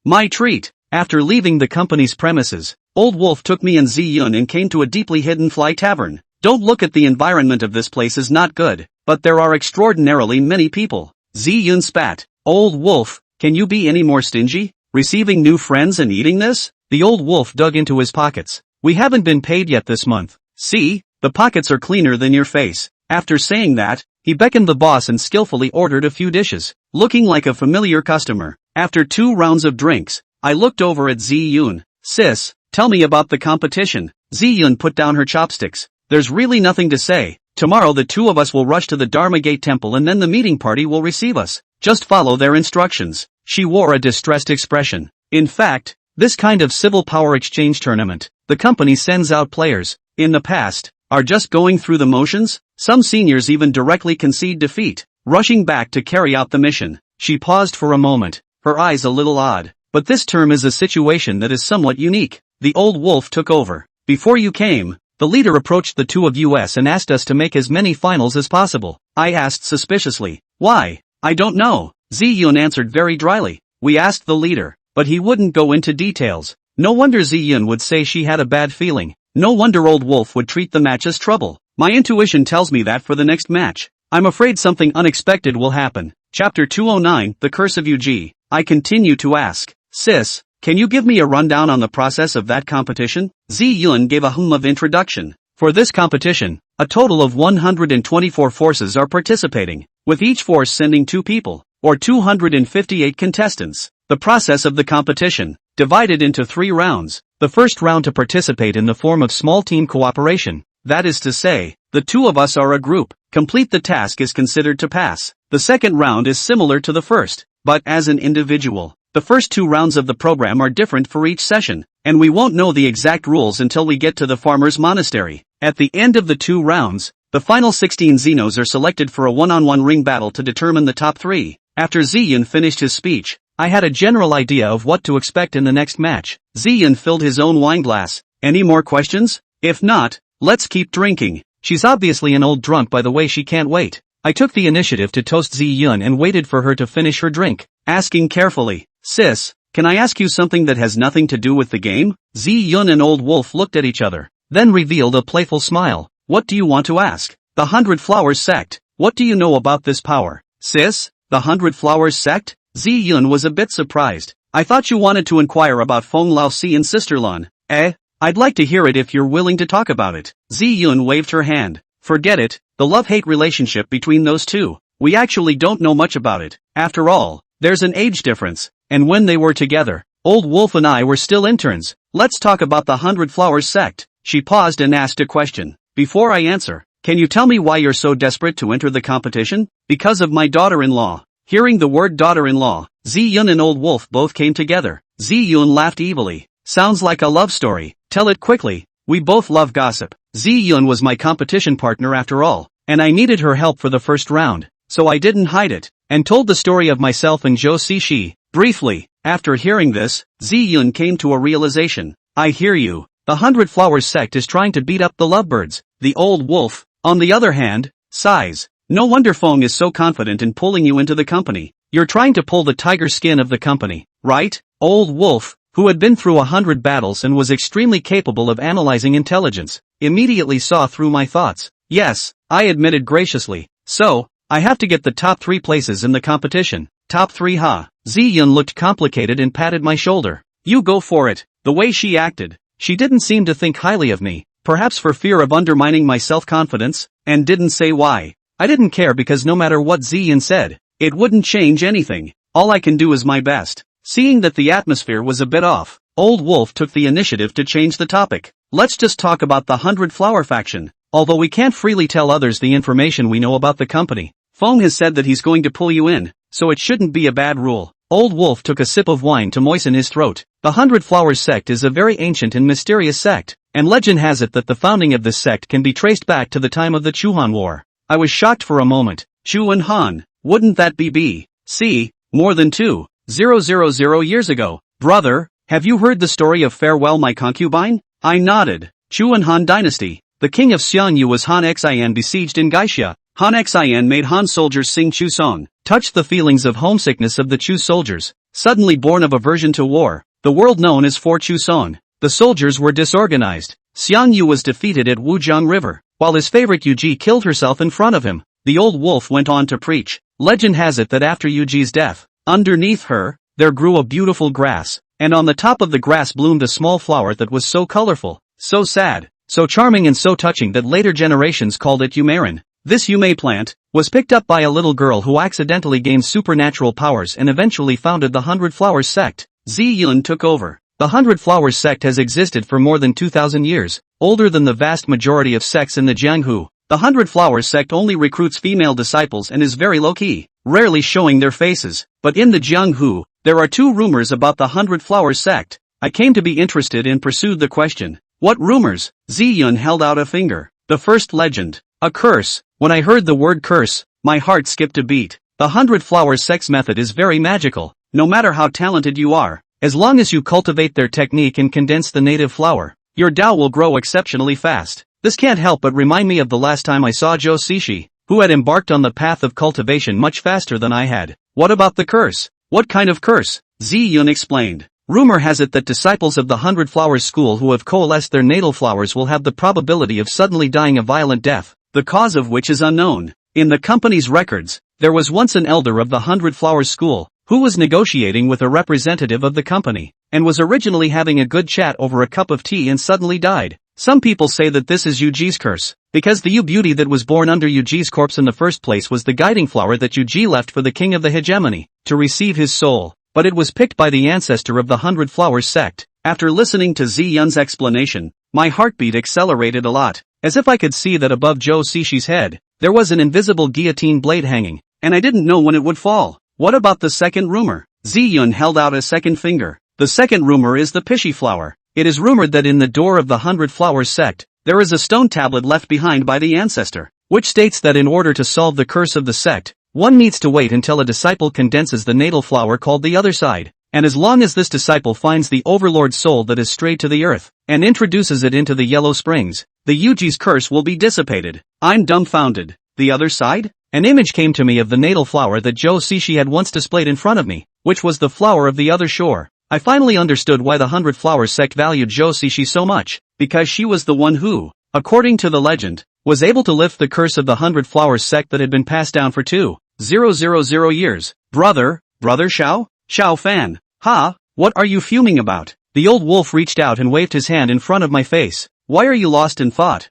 My treat." After leaving the company's premises, Old Wolf took me and Zi-Yun and came to a deeply hidden fly tavern. Don't look at the environment of this place is not good, but there are extraordinarily many people. Zi-Yun spat. "Old Wolf, can you be any more stingy? Receiving new friends and eating this?" The Old Wolf dug into his pockets. "We haven't been paid yet this month. See, the pockets are cleaner than your face." After saying that, he beckoned the boss and skillfully ordered a few dishes, looking like a familiar customer. After 2 rounds of drinks, I looked over at Zi-Yun. "Sis, tell me about the competition." Zi-Yun put down her chopsticks. "There's really nothing to say. Tomorrow the 2 of us will rush to the Dharma Gate Temple and then the meeting party will receive us. Just follow their instructions." She wore a distressed expression. In fact, this kind of civil power exchange tournament, the company sends out players, in the past, are just going through the motions. Some seniors even directly concede defeat, rushing back to carry out the mission. She paused for a moment, her eyes a little odd. "But this term is a situation that is somewhat unique." The Old Wolf took over. "Before you came, the leader approached the 2 of us and asked us to make as many finals as possible." I asked suspiciously. "Why?" "I don't know," Zi-Yun answered very dryly. "We asked the leader, but he wouldn't go into details." No wonder Zi-Yun would say she had a bad feeling. No wonder Old Wolf would treat the match as trouble. My intuition tells me that for the next match, I'm afraid something unexpected will happen. Chapter 209, The Curse of Yuji. I continue to ask, "Sis, can you give me a rundown on the process of that competition?" Zi-Yun gave a hum of introduction. For this competition, a total of 124 forces are participating, with each force sending 2 people, or 258 contestants. The process of the competition, divided into 3 rounds. The first round to participate in the form of small team cooperation. That is to say, the 2 of us are a group. Complete the task is considered to pass. The second round is similar to the first, but as an individual. The first 2 rounds of the program are different for each session, and we won't know the exact rules until we get to the farmer's monastery. At the end of the 2 rounds, The final 16 Xenos are selected for a one-on-one ring battle to determine the top 3. After Ziyun finished his speech, I had a general idea of what to expect in the next match. Ziyun filled his own wine glass. Any more questions? If not, let's keep drinking. She's obviously an old drunk by the way she can't wait. I took the initiative to toast Ziyun and waited for her to finish her drink, asking carefully, "Sis, can I ask you something that has nothing to do with the game?" Ziyun and Old Wolf looked at each other, then revealed a playful smile. "What do you want to ask?" "The 100 Flowers Sect. What do you know about this power?" "Sis, the 100 Flowers Sect?" Ziyun was a bit surprised. "I thought you wanted to inquire about Feng Laoxi and Sister Lun." I'd like to hear it if you're willing to talk about it." Ziyun waved her hand. "Forget it, the love-hate relationship between those two. We actually don't know much about it. After all, there's an age difference, and when they were together, Old Wolf and I were still interns. Let's talk about the 100 Flowers Sect." She paused and asked a question. "Before I answer, can you tell me why you're so desperate to enter the competition?" "Because of my daughter-in-law." Hearing the word daughter-in-law, Ziyun and Old Wolf both came together. Ziyun laughed evilly. "Sounds like a love story. Tell it quickly. We both love gossip." Ziyun was my competition partner after all, and I needed her help for the first round, so I didn't hide it, and told the story of myself and Zhou Cixi, briefly. After hearing this, Ziyun came to a realization. "I hear you. The 100 Flowers Sect is trying to beat up the lovebirds." The Old Wolf, on the other hand, sighs. "No wonder Feng is so confident in pulling you into the company. You're trying to pull the tiger skin of the company, right?" Old Wolf, who had been through 100 battles and was extremely capable of analyzing intelligence, immediately saw through my thoughts. "Yes," I admitted graciously. "So, I have to get the top 3 places in the competition." "Top 3 huh?" Ziyun looked complicated and patted my shoulder. "You go for it." The way she acted, she didn't seem to think highly of me, perhaps for fear of undermining my self-confidence, and didn't say why. I didn't care because no matter what Ziyun said, it wouldn't change anything. All I can do is my best. Seeing that the atmosphere was a bit off, Old Wolf took the initiative to change the topic. "Let's just talk about the 100 Flower faction. Although we can't freely tell others the information we know about the company, Feng has said that he's going to pull you in, so it shouldn't be a bad rule." Old Wolf took a sip of wine to moisten his throat. The 100 Flowers sect is a very ancient and mysterious sect, and legend has it that the founding of this sect can be traced back to the time of the Chuhan War. I was shocked for a moment. Chu and Han, wouldn't that be B.C. more than 2,000 years ago? "Brother, have you heard the story of Farewell My Concubine?" I nodded. Chu and Han Dynasty. The king of Xianyu was Han Xian besieged in Gaixia. Han Xian made Han soldiers sing Chu song, touched the feelings of homesickness of the Chu soldiers, suddenly born of aversion to war, the world known as For Chu song. The soldiers were disorganized. Xianyu was defeated at Wujiang River, while his favorite Yuji killed herself in front of him. The Old Wolf went on to preach. Legend has it that after Yuji's death, underneath her, there grew a beautiful grass, and on the top of the grass bloomed a small flower that was so colorful, so sad, so charming and so touching that later generations called it Yumerin. This Yume plant was picked up by a little girl who accidentally gained supernatural powers and eventually founded the 100 Flowers sect. Ziyun took over. The 100 Flowers sect has existed for more than 2,000 years, older than the vast majority of sects in the Jianghu. The 100 Flowers sect only recruits female disciples and is very low-key, rarely showing their faces. But in the Jianghu, there are 2 rumors about the 100 Flowers sect. I came to be interested and pursued the question. "What rumors?" Ziyun held out a finger. "The first legend. A curse." When I heard the word curse, my heart skipped a beat. The 100 Flowers sect's method is very magical. No matter how talented you are, as long as you cultivate their technique and condense the native flower, your Dao will grow exceptionally fast. This can't help but remind me of the last time I saw Zhou Cixi, who had embarked on the path of cultivation much faster than I had. "What about the curse?" "What kind of curse?" Ziyun explained. "Rumor has it that disciples of the 100 Flowers school who have coalesced their natal flowers will have the probability of suddenly dying a violent death, the cause of which is unknown. In the company's records, there was once an elder of the 100 Flowers school, who was negotiating with a representative of the company, and was originally having a good chat over a cup of tea and suddenly died. Some people say that this is Yuji's curse, because the Yu beauty that was born under Yuji's corpse in the first place was the guiding flower that Yuji left for the king of the hegemony, to receive his soul, but it was picked by the ancestor of the 100 Flowers sect." After listening to Ziyun's explanation, my heartbeat accelerated a lot, as if I could see that above Zhou Cixi's head, there was an invisible guillotine blade hanging, and I didn't know when it would fall. "What about the second rumor?" Ziyun held out a second finger. "The second rumor is the Pishi flower. It is rumored that in the door of the 100 Flowers sect, there is a stone tablet left behind by the ancestor. which states that in order to solve the curse of the sect, one needs to wait until a disciple condenses the natal flower called the other side, and as long as this disciple finds the overlord soul that is strayed to the earth, and introduces it into the yellow springs, the Yuji's curse will be dissipated. I'm dumbfounded. The other side? An image came to me of the natal flower that Joe Shishi had once displayed in front of me, which was the flower of the other shore. I finally understood why the 100 Flowers sect valued Joe Shishi so much, because she was the one who, according to the legend, was able to lift the curse of the 100 Flowers sect that had been passed down for 2,000 years. Brother Xiao? Xiao Fan. Ha, what are you fuming about? The old wolf reached out and waved his hand in front of my face. Why are you lost in thought?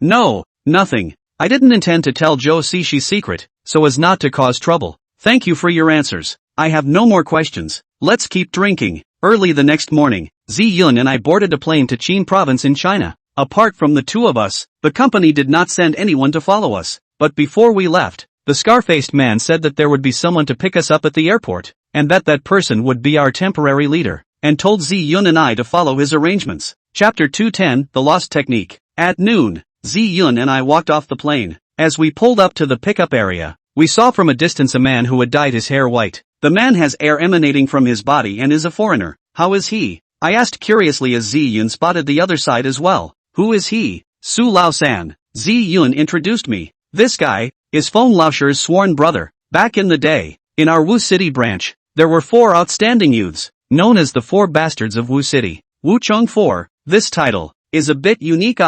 No, nothing. I didn't intend to tell Joe Shishi's secret, so as not to cause trouble. Thank you for your answers. I have no more questions. Let's keep drinking. Early the next morning, Zi Yun and I boarded a plane to Qin province in China. Apart from the two of us, the company did not send anyone to follow us. But before we left, the scar-faced man said that there would be someone to pick us up at the airport, and that person would be our temporary leader, and told Zi Yun and I to follow his arrangements. Chapter 210, The Lost Technique. At noon, Zi Yun and I walked off the plane. As we pulled up to the pickup area, we saw from a distance a man who had dyed his hair white. The man has air emanating from his body and is a foreigner. How is he? I asked curiously as Zi Yun spotted the other side as well. Who is he? Su Lao-san. Zi Yun introduced me. This guy is Feng Laoshi's sworn brother. Back in the day, in our Wu City branch, there were 4 outstanding youths, known as the 4 bastards of Wu City. Wu Cheng 4. This title is a bit unique.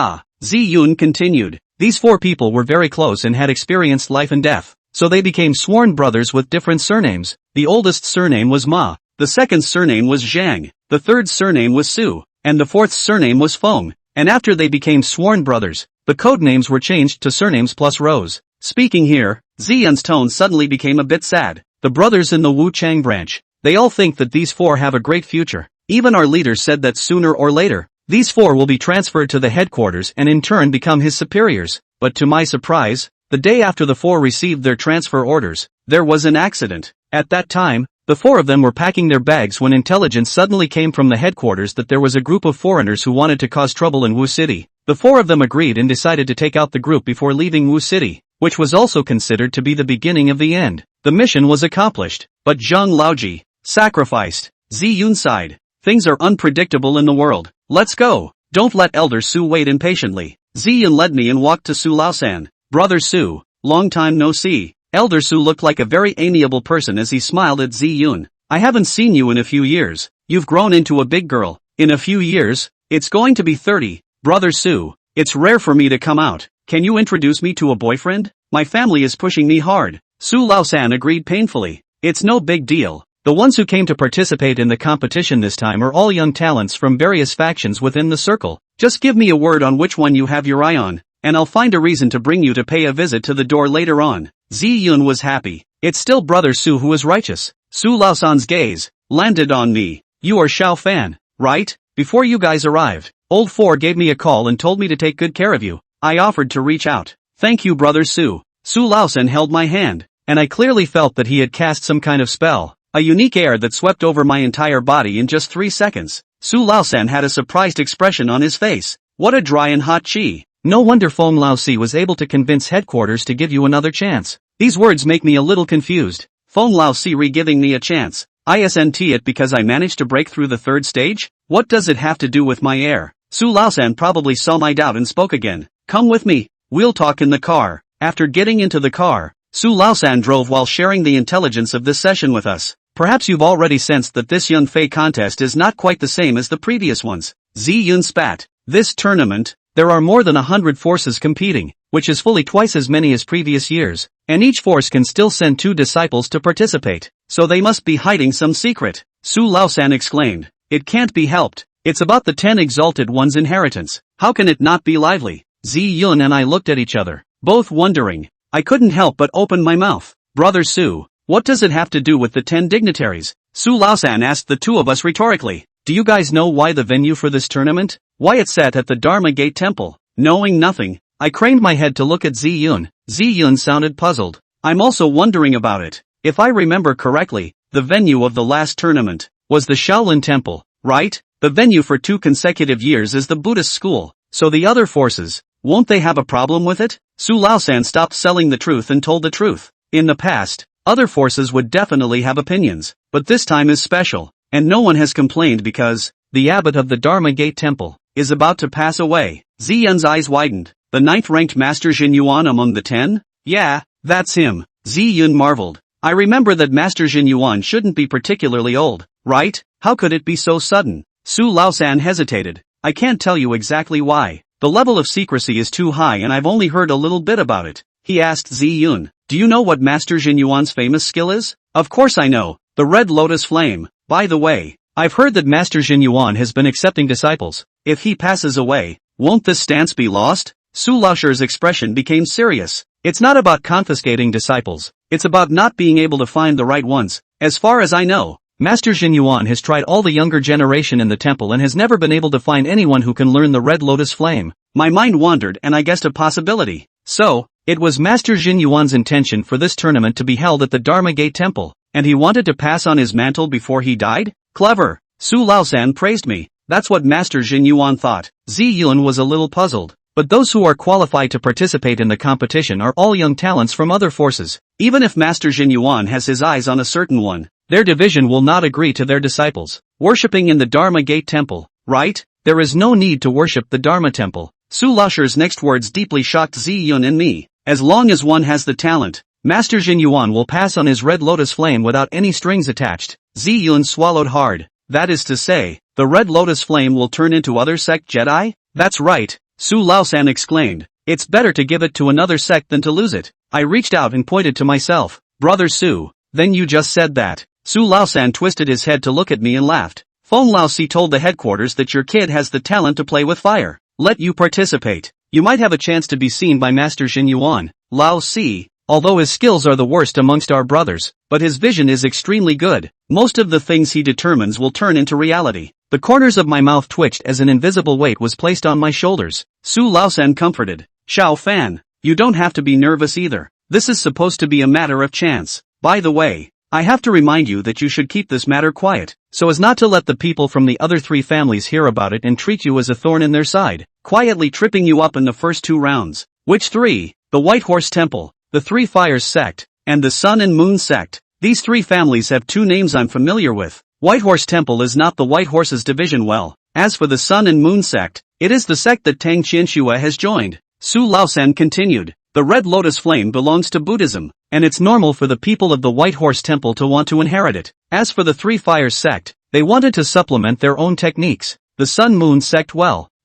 Zi Yun continued. These 4 people were very close and had experienced life and death, so they became sworn brothers with different surnames. The oldest surname was Ma, the second surname was Zhang, the third surname was Su, and the fourth surname was Feng, and after they became sworn brothers, the code names were changed to surnames plus rows. Speaking here, Zi Yun's tone suddenly became a bit sad. The brothers in the Wu Chang branch, they all think that these 4 have a great future. Even our leader said that sooner or later, these 4 will be transferred to the headquarters and in turn become his superiors. But to my surprise, the day after the 4 received their transfer orders, there was an accident. At that time, the 4 of them were packing their bags when intelligence suddenly came from the headquarters that there was a group of foreigners who wanted to cause trouble in Wu City. The 4 of them agreed and decided to take out the group before leaving Wu City, which was also considered to be the beginning of the end. The mission was accomplished, but Zhang Laoji sacrificed. Zi Yun sighed. Things are unpredictable in the world. Let's go. Don't let Elder Su wait impatiently. Zi Yun led me and walked to Su Lao-san. Brother Su, long time no see. Elder Su looked like a very amiable person as he smiled at Zi Yun. I haven't seen you in a few years. You've grown into a big girl. In a few years, it's going to be 30. Brother Su, it's rare for me to come out. Can you introduce me to a boyfriend? My family is pushing me hard. Su Lao-san agreed painfully. It's no big deal. The ones who came to participate in the competition this time are all young talents from various factions within the circle. Just give me a word on which one you have your eye on, and I'll find a reason to bring you to pay a visit to the door later on. Zi Yun was happy. It's still Brother Su who is righteous. Su Lao-san's gaze landed on me. You are Xiao Fan, right? Before you guys arrived, Old 4 gave me a call and told me to take good care of you. I offered to reach out. Thank you, Brother Su. Su Lao-san held my hand, and I clearly felt that he had cast some kind of spell. A unique air that swept over my entire body in just 3 seconds. Su Lao-san had a surprised expression on his face. What a dry and hot chi. No wonder Feng Lao-si was able to convince headquarters to give you another chance. These words make me a little confused. Feng Lao-si re-giving me a chance. Isn't it because I managed to break through the 3rd stage? What does it have to do with my air? Su Lao-san probably saw my doubt and spoke again. Come with me. We'll talk in the car. After getting into the car, Su Lao-san drove while sharing the intelligence of this session with us. Perhaps you've already sensed that this Yun Fei contest is not quite the same as the previous ones. Zi Yun spat. This tournament, there are more than 100 forces competing, which is fully twice as many as previous years, and each force can still send 2 disciples to participate, so they must be hiding some secret. Su Lao-san exclaimed. It can't be helped. It's about the 10 exalted one's inheritance. How can it not be lively? Zi Yun and I looked at each other, both wondering. I couldn't help but open my mouth. Brother Su, what does it have to do with the 10 dignitaries? Su Lao-san asked the 2 of us rhetorically. Do you guys know why the venue for this tournament? Why it's set at the Dharma Gate Temple? Knowing nothing, I craned my head to look at Zi Yun. Zi Yun sounded puzzled. I'm also wondering about it. If I remember correctly, the venue of the last tournament was the Shaolin Temple, right? The venue for 2 consecutive years is the Buddhist school, so the other forces, won't they have a problem with it? Su Laosan stopped selling the truth and told the truth. In the past, other forces would definitely have opinions, but this time is special, and no one has complained because the abbot of the Dharma Gate Temple is about to pass away. Ziyun's eyes widened. The 9th-ranked Master Jin Yuan among the 10? Yeah, that's him. Ziyun marveled. I remember that Master Jin Yuan shouldn't be particularly old, right? How could it be so sudden? Su Laosan hesitated. I can't tell you exactly why. The level of secrecy is too high and I've only heard a little bit about it. He asked Ziyun. Do you know what Master Jin Yuan's famous skill is? Of course I know. The Red Lotus Flame. By the way, I've heard that Master Jin Yuan has been accepting disciples. If he passes away, won't this stance be lost? Su Laosher's expression became serious. It's not about confiscating disciples. It's about not being able to find the right ones. As far as I know, Master Jin Yuan has tried all the younger generation in the temple and has never been able to find anyone who can learn the Red Lotus Flame. My mind wandered and I guessed a possibility. So, it was Master Jin Yuan's intention for this tournament to be held at the Dharma Gate Temple, and he wanted to pass on his mantle before he died? Clever. Su Laosan praised me. That's what Master Jin Yuan thought. Ziyun was a little puzzled. But those who are qualified to participate in the competition are all young talents from other forces. Even if Master Jin Yuan has his eyes on a certain one, their division will not agree to their disciples worshipping in the Dharma Gate Temple, right? There is no need to worship the Dharma Temple. Su Laosher's next words deeply shocked Ziyun and me. As long as one has the talent, Master Jin Yuan will pass on his Red Lotus Flame without any strings attached. Ziyun swallowed hard. That is to say, the Red Lotus Flame will turn into other sect Jedi? That's right. Su Laosan exclaimed. It's better to give it to another sect than to lose it. I reached out and pointed to myself. Brother Su, then you just said that. Su Laosan twisted his head to look at me and laughed. Feng Laosi told the headquarters that your kid has the talent to play with fire. Let you participate. You might have a chance to be seen by Master Jin Yuan. Laosi, although his skills are the worst amongst our brothers, but his vision is extremely good. Most of the things he determines will turn into reality. The corners of my mouth twitched as an invisible weight was placed on my shoulders. Su Laosan comforted. Xiao Fan, you don't have to be nervous either. This is supposed to be a matter of chance. By the way, I have to remind you that you should keep this matter quiet, so as not to let the people from the other 3 families hear about it and treat you as a thorn in their side, quietly tripping you up in the first 2 rounds. Which 3? The White Horse Temple, the 3 Fires Sect, and the Sun and Moon Sect. These 3 families have 2 names I'm familiar with. White Horse Temple is not the White Horse's division well. As for the Sun and Moon Sect, it is the sect that Tang Qianxue has joined. Su Laosan continued. The Red Lotus Flame belongs to Buddhism, and it's normal for the people of the White Horse Temple to want to inherit it. As for the 3 Fires Sect, they wanted to supplement their own techniques. The Sun Moon Sect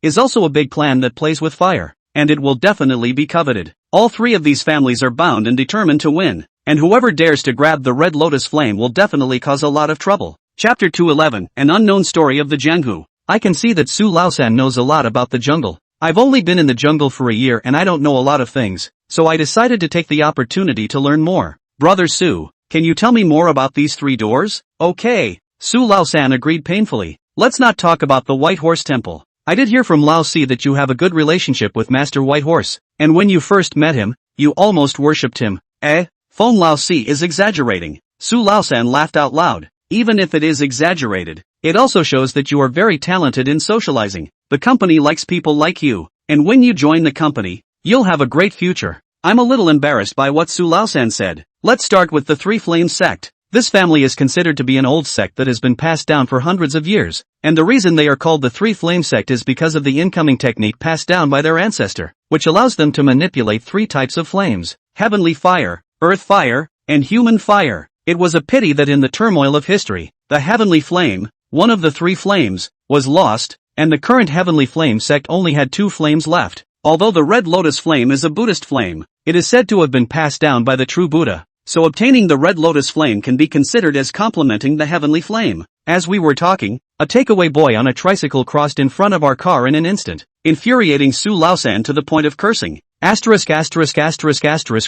is also a big clan that plays with fire, and it will definitely be coveted. All 3 of these families are bound and determined to win, and whoever dares to grab the Red Lotus Flame will definitely cause a lot of trouble. Chapter 211, An Unknown Story of the Jianghu. I can see that Su Laosan knows a lot about the jungle. I've only been in the jungle for a year and I don't know a lot of things, so I decided to take the opportunity to learn more. Brother Su, can you tell me more about these 3 doors? Okay. Su Laosan agreed painfully. Let's not talk about the White Horse Temple. I did hear from Lao Si that you have a good relationship with Master White Horse, and when you first met him, you almost worshipped him. Feng Lao Si is exaggerating. Su Laosan laughed out loud. Even if it is exaggerated, it also shows that you are very talented in socializing. The company likes people like you, and when you join the company, you'll have a great future. I'm a little embarrassed by what Su Laosan said. Let's start with the 3 Flame Sect. This family is considered to be an old sect that has been passed down for hundreds of years, and the reason they are called the 3 Flame Sect is because of the incoming technique passed down by their ancestor, which allows them to manipulate 3 types of flames: heavenly fire, earth fire, and human fire. It was a pity that in the turmoil of history, the heavenly flame, one of the 3 flames, was lost, and the current heavenly flame sect only had 2 flames left. Although the Red Lotus Flame is a Buddhist flame, it is said to have been passed down by the true Buddha, so obtaining the Red Lotus Flame can be considered as complementing the heavenly flame. As we were talking, a takeaway boy on a tricycle crossed in front of our car in an instant, infuriating Su Laosan to the point of cursing.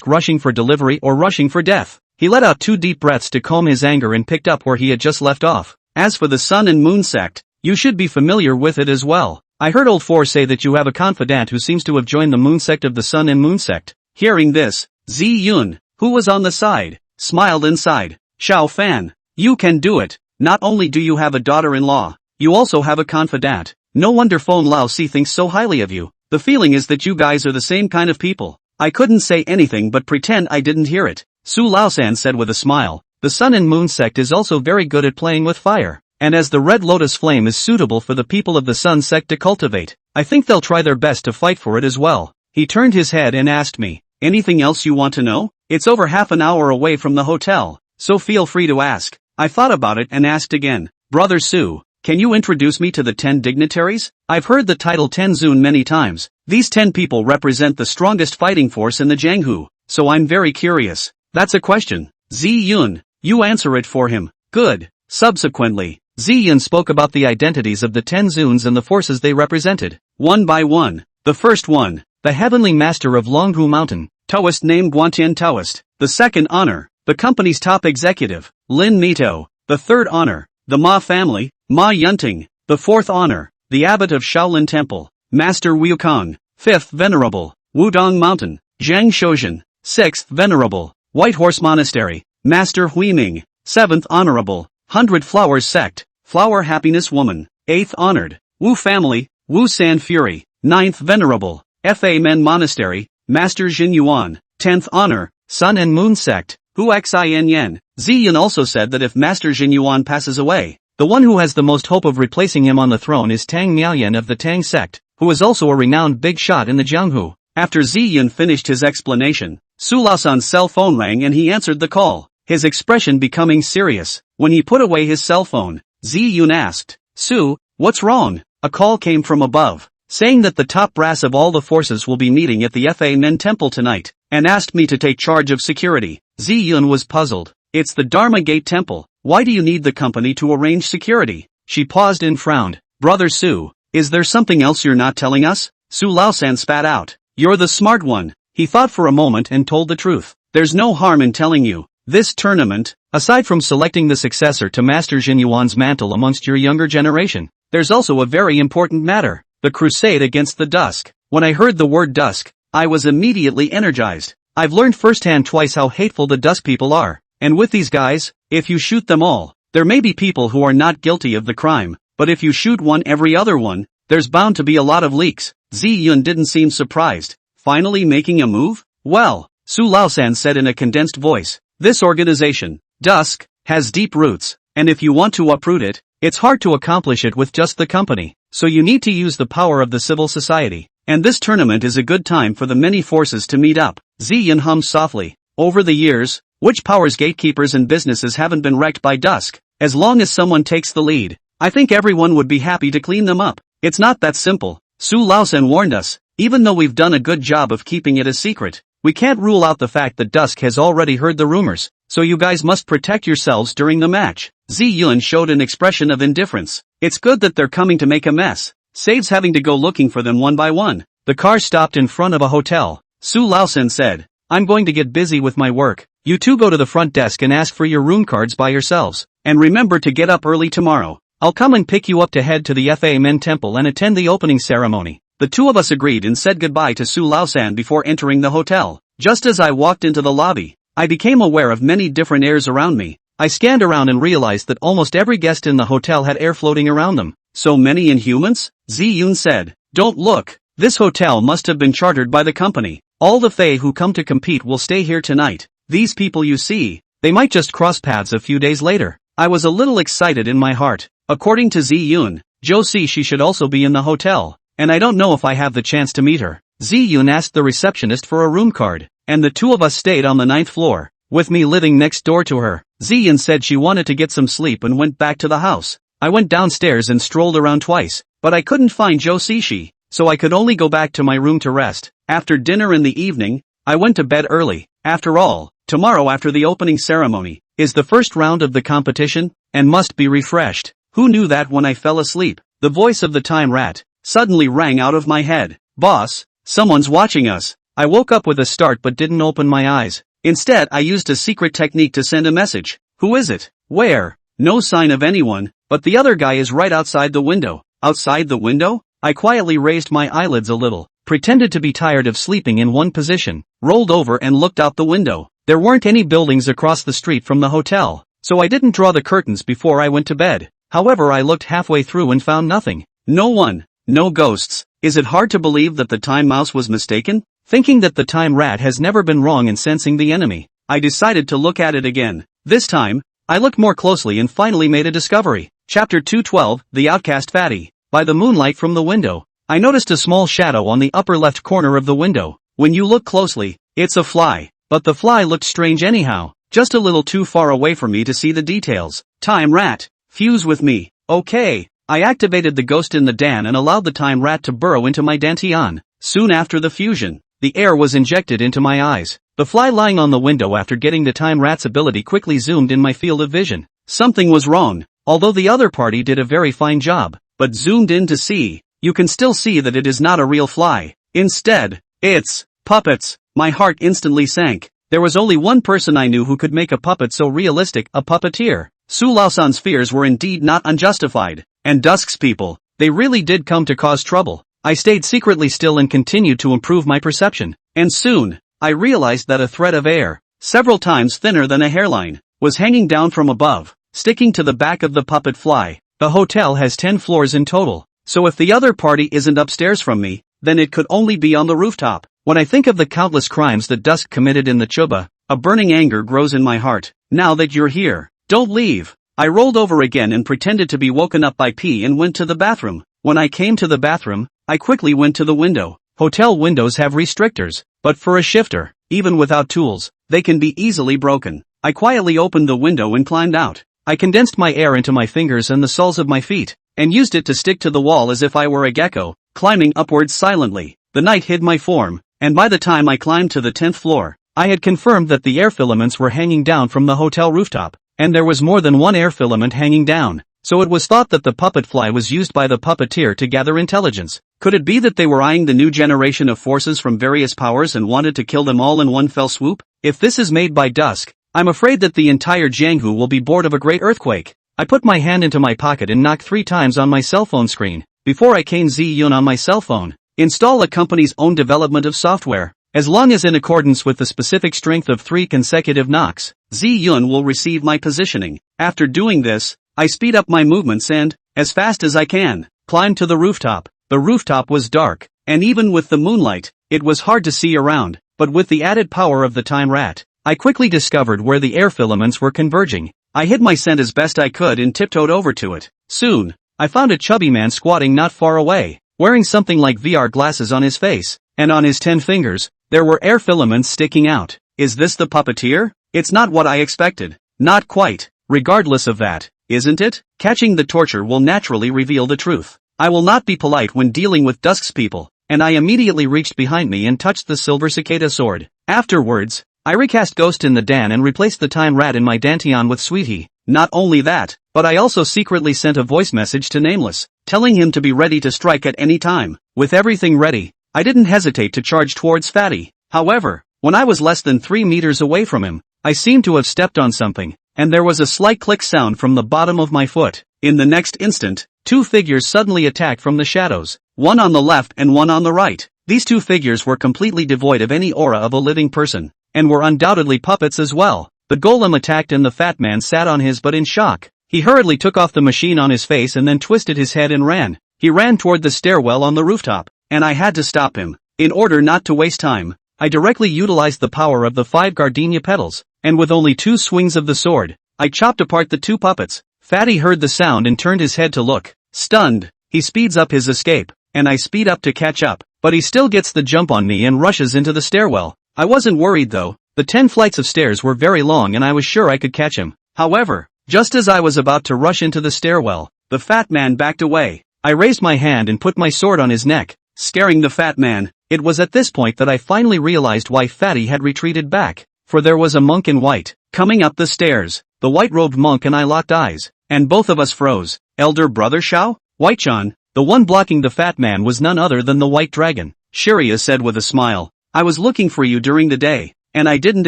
Rushing for delivery or rushing for death. He let out 2 deep breaths to calm his anger and picked up where he had just left off. As for the Sun and Moon Sect, you should be familiar with it as well. I heard old Four say that you have a confidant who seems to have joined the Moon Sect of the Sun and Moon Sect. Hearing this, Ziyun, who was on the side, smiled inside. Xiao Fan, you can do it. Not only do you have a daughter-in-law, you also have a confidant. No wonder Feng Lao Si thinks so highly of you. The feeling is that you guys are the same kind of people. I couldn't say anything but pretend I didn't hear it. Su Laosan said with a smile. The Sun and Moon sect is also very good at playing with fire. And as the Red Lotus flame is suitable for the people of the Sun sect to cultivate, I think they'll try their best to fight for it as well. He turned his head and asked me, anything else you want to know? It's over half an hour away from the hotel, so feel free to ask. I thought about it and asked again, Brother Su, can you introduce me to the 10 dignitaries? I've heard the title Tenzun many times. These 10 people represent the strongest fighting force in the Jianghu, so I'm very curious. That's a question. Zi Yun, you answer it for him. Good. Subsequently, Zi Yun spoke about the identities of the Tenzuns and the forces they represented, one by one. The first one, the heavenly master of Longhu Mountain, Taoist named Guantian Taoist. The second honor, the company's top executive, Lin Mito. The third honor, the Ma family, Ma Yunting. The fourth honor, the abbot of Shaolin Temple, Master Wukong. Fifth venerable, Wudong Mountain, Zhang Shozhen. Sixth venerable, White Horse Monastery, Master Huiming. Seventh honorable, 100 Flowers Sect, Flower Happiness Woman. Eighth honored, Wu family, Wu San Fury. Ninth venerable, Fa Men Monastery, Master Jin Yuan. 10th honor, Sun and Moon Sect, Hu Xin Yen. Ziyan also said that if Master Jin Yuan passes away, the one who has the most hope of replacing him on the throne is Tang Miaoyan of the Tang sect, who is also a renowned big shot in the Jianghu. After Ziyan finished his explanation, Su Laosan's cell phone rang and he answered the call, his expression becoming serious. When he put away his cell phone, Ziyun asked, Su, what's wrong? A call came from above, saying that the top brass of all the forces will be meeting at the Fa Men Temple tonight, and asked me to take charge of security. Ziyun was puzzled. It's the Dharma Gate Temple. Why do you need the company to arrange security? She paused and frowned. Brother Su, is there something else you're not telling us? Su Laosan spat out. You're the smart one. He thought for a moment and told the truth. There's no harm in telling you. This tournament, aside from selecting the successor to Master Jin Yuan's mantle amongst your younger generation, there's also a very important matter, the crusade against the dusk. When I heard the word dusk, I was immediately energized. I've learned firsthand twice how hateful the dusk people are, and with these guys, if you shoot them all, there may be people who are not guilty of the crime, but if you shoot one every other one, there's bound to be a lot of leaks. Ziyun didn't seem surprised. Finally making a move? Well, Su Laosan said in a condensed voice, this organization, Dusk, has deep roots, and if you want to uproot it, it's hard to accomplish it with just the company, so you need to use the power of the civil society, and this tournament is a good time for the many forces to meet up. Ziyin hummed softly. Over the years, which powers gatekeepers and businesses haven't been wrecked by Dusk? As long as someone takes the lead, I think everyone would be happy to clean them up. It's not that simple. Su Laosan warned us, even though we've done a good job of keeping it a secret, we can't rule out the fact that Dusk has already heard the rumors, so you guys must protect yourselves during the match. Zi Yun showed an expression of indifference. It's good that they're coming to make a mess. Saves having to go looking for them one by one. The car stopped in front of a hotel. Su Laosan said, I'm going to get busy with my work. You two go to the front desk and ask for your room cards by yourselves. And remember to get up early tomorrow. I'll come and pick you up to head to the Fa Men Temple and attend the opening ceremony. The two of us agreed and said goodbye to Su Laosan before entering the hotel. Just as I walked into the lobby, I became aware of many different airs around me. I scanned around and realized that almost every guest in the hotel had air floating around them. So many Inhumans? Zi Yun said. Don't look. This hotel must have been chartered by the company. All the Fae who come to compete will stay here tonight. These people you see, they might just cross paths a few days later. I was a little excited in my heart. According to Zi Yun, Josie she should also be in the hotel, and I don't know if I have the chance to meet her. Zi Yun asked the receptionist for a room card, and the two of us stayed on the 9th floor, with me living next door to her. Zi Yun said she wanted to get some sleep and went back to the house. I went downstairs and strolled around twice, but I couldn't find Josie, so I could only go back to my room to rest. After dinner in the evening, I went to bed early. After all, tomorrow after the opening ceremony, is the first round of the competition, and must be refreshed. Who knew that when I fell asleep? The voice of the time rat suddenly rang out of my head. Boss, someone's watching us. I woke up with a start but didn't open my eyes. Instead I used a secret technique to send a message. Who is it? Where? No sign of anyone, but the other guy is right outside the window. Outside the window? I quietly raised my eyelids a little, pretended to be tired of sleeping in one position, rolled over and looked out the window. There weren't any buildings across the street from the hotel, so I didn't draw the curtains before I went to bed. However, I looked halfway through and found nothing. No one. No ghosts. Is it hard to believe that the time mouse was mistaken? Thinking that the time rat has never been wrong in sensing the enemy, I decided to look at it again. This time, I looked more closely and finally made a discovery. Chapter 212, The Outcast Fatty. By the moonlight from the window, I noticed a small shadow on the upper left corner of the window. When you look closely, it's a fly. But the fly looked strange anyhow, just a little too far away for me to see the details. Time rat. Fuse with me. Okay. I activated the ghost in the Dan and allowed the time rat to burrow into my dantian. Soon after the fusion, the air was injected into my eyes. The fly lying on the window after getting the time rat's ability quickly zoomed in my field of vision. Something was wrong, although the other party did a very fine job, but zoomed in to see, you can still see that it is not a real fly. Instead, it's puppets. My heart instantly sank. There was only one person I knew who could make a puppet so realistic, a puppeteer. Su Laosan's fears were indeed not unjustified. And Dusk's people, they really did come to cause trouble. I stayed secretly still and continued to improve my perception. And soon, I realized that a thread of air, several times thinner than a hairline, was hanging down from above, sticking to the back of the puppet fly. The hotel has 10 floors in total, so if the other party isn't upstairs from me, then it could only be on the rooftop. When I think of the countless crimes that Dusk committed in the Chuba, a burning anger grows in my heart. Now that you're here, don't leave. I rolled over again and pretended to be woken up by pee and went to the bathroom. When I came to the bathroom, I quickly went to the window. Hotel windows have restrictors, but for a shifter, even without tools, they can be easily broken. I quietly opened the window and climbed out. I condensed my air into my fingers and the soles of my feet, and used it to stick to the wall as if I were a gecko, climbing upwards silently. The night hid my form, and by the time I climbed to the 10th floor, I had confirmed that the air filaments were hanging down from the hotel rooftop, and there was more than one air filament hanging down, so it was thought that the puppet fly was used by the puppeteer to gather intelligence. Could it be that they were eyeing the new generation of forces from various powers and wanted to kill them all in one fell swoop? If this is made by Dusk, I'm afraid that the entire Jianghu will be bored of a great earthquake. I put my hand into my pocket and knocked 3 times on my cell phone screen, before I cane Ziyun on my cell phone. Install a company's own development of software. As long as in accordance with the specific strength of 3 consecutive knocks, Ziyun will receive my positioning. After doing this, I speed up my movements and, as fast as I can, climb to the rooftop. The rooftop was dark, and even with the moonlight, it was hard to see around, but with the added power of the time rat, I quickly discovered where the air filaments were converging. I hid my scent as best I could and tiptoed over to it. Soon, I found a chubby man squatting not far away, wearing something like VR glasses on his face, and on his 10 fingers, there were air filaments sticking out. Is this the puppeteer? It's not what I expected. Not quite. Regardless of that, isn't it? Catching the torture will naturally reveal the truth. I will not be polite when dealing with Dusk's people, and I immediately reached behind me and touched the silver cicada sword. Afterwards, I recast Ghost in the Dan and replaced the time rat in my dantian with Sweetie. Not only that, but I also secretly sent a voice message to Nameless, telling him to be ready to strike at any time. With everything ready, I didn't hesitate to charge towards Fatty. However, when I was less than 3 meters away from him, I seemed to have stepped on something, and there was a slight click sound from the bottom of my foot. In the next instant, 2 figures suddenly attacked from the shadows, one on the left and one on the right. These 2 figures were completely devoid of any aura of a living person, and were undoubtedly puppets as well. The golem attacked and the fat man sat on his butt in shock. He hurriedly took off the machine on his face and then twisted his head and ran. He ran toward the stairwell on the rooftop, and I had to stop him. In order not to waste time, I directly utilized the power of the 5 gardenia petals, and with only 2 swings of the sword, I chopped apart the 2 puppets. Fatty heard the sound and turned his head to look. Stunned, he speeds up his escape, and I speed up to catch up, but he still gets the jump on me and rushes into the stairwell. I wasn't worried though. The 10 flights of stairs were very long and I was sure I could catch him. However, just as I was about to rush into the stairwell, the fat man backed away. I raised my hand and put my sword on his neck, scaring the fat man. It was at this point that I finally realized why Fatty had retreated back, for there was a monk in white, coming up the stairs. The white-robed monk and I locked eyes, and both of us froze. Elder brother Shao? White-chan, the one blocking the fat man was none other than the white dragon. Shiria said with a smile, I was looking for you during the day, and I didn't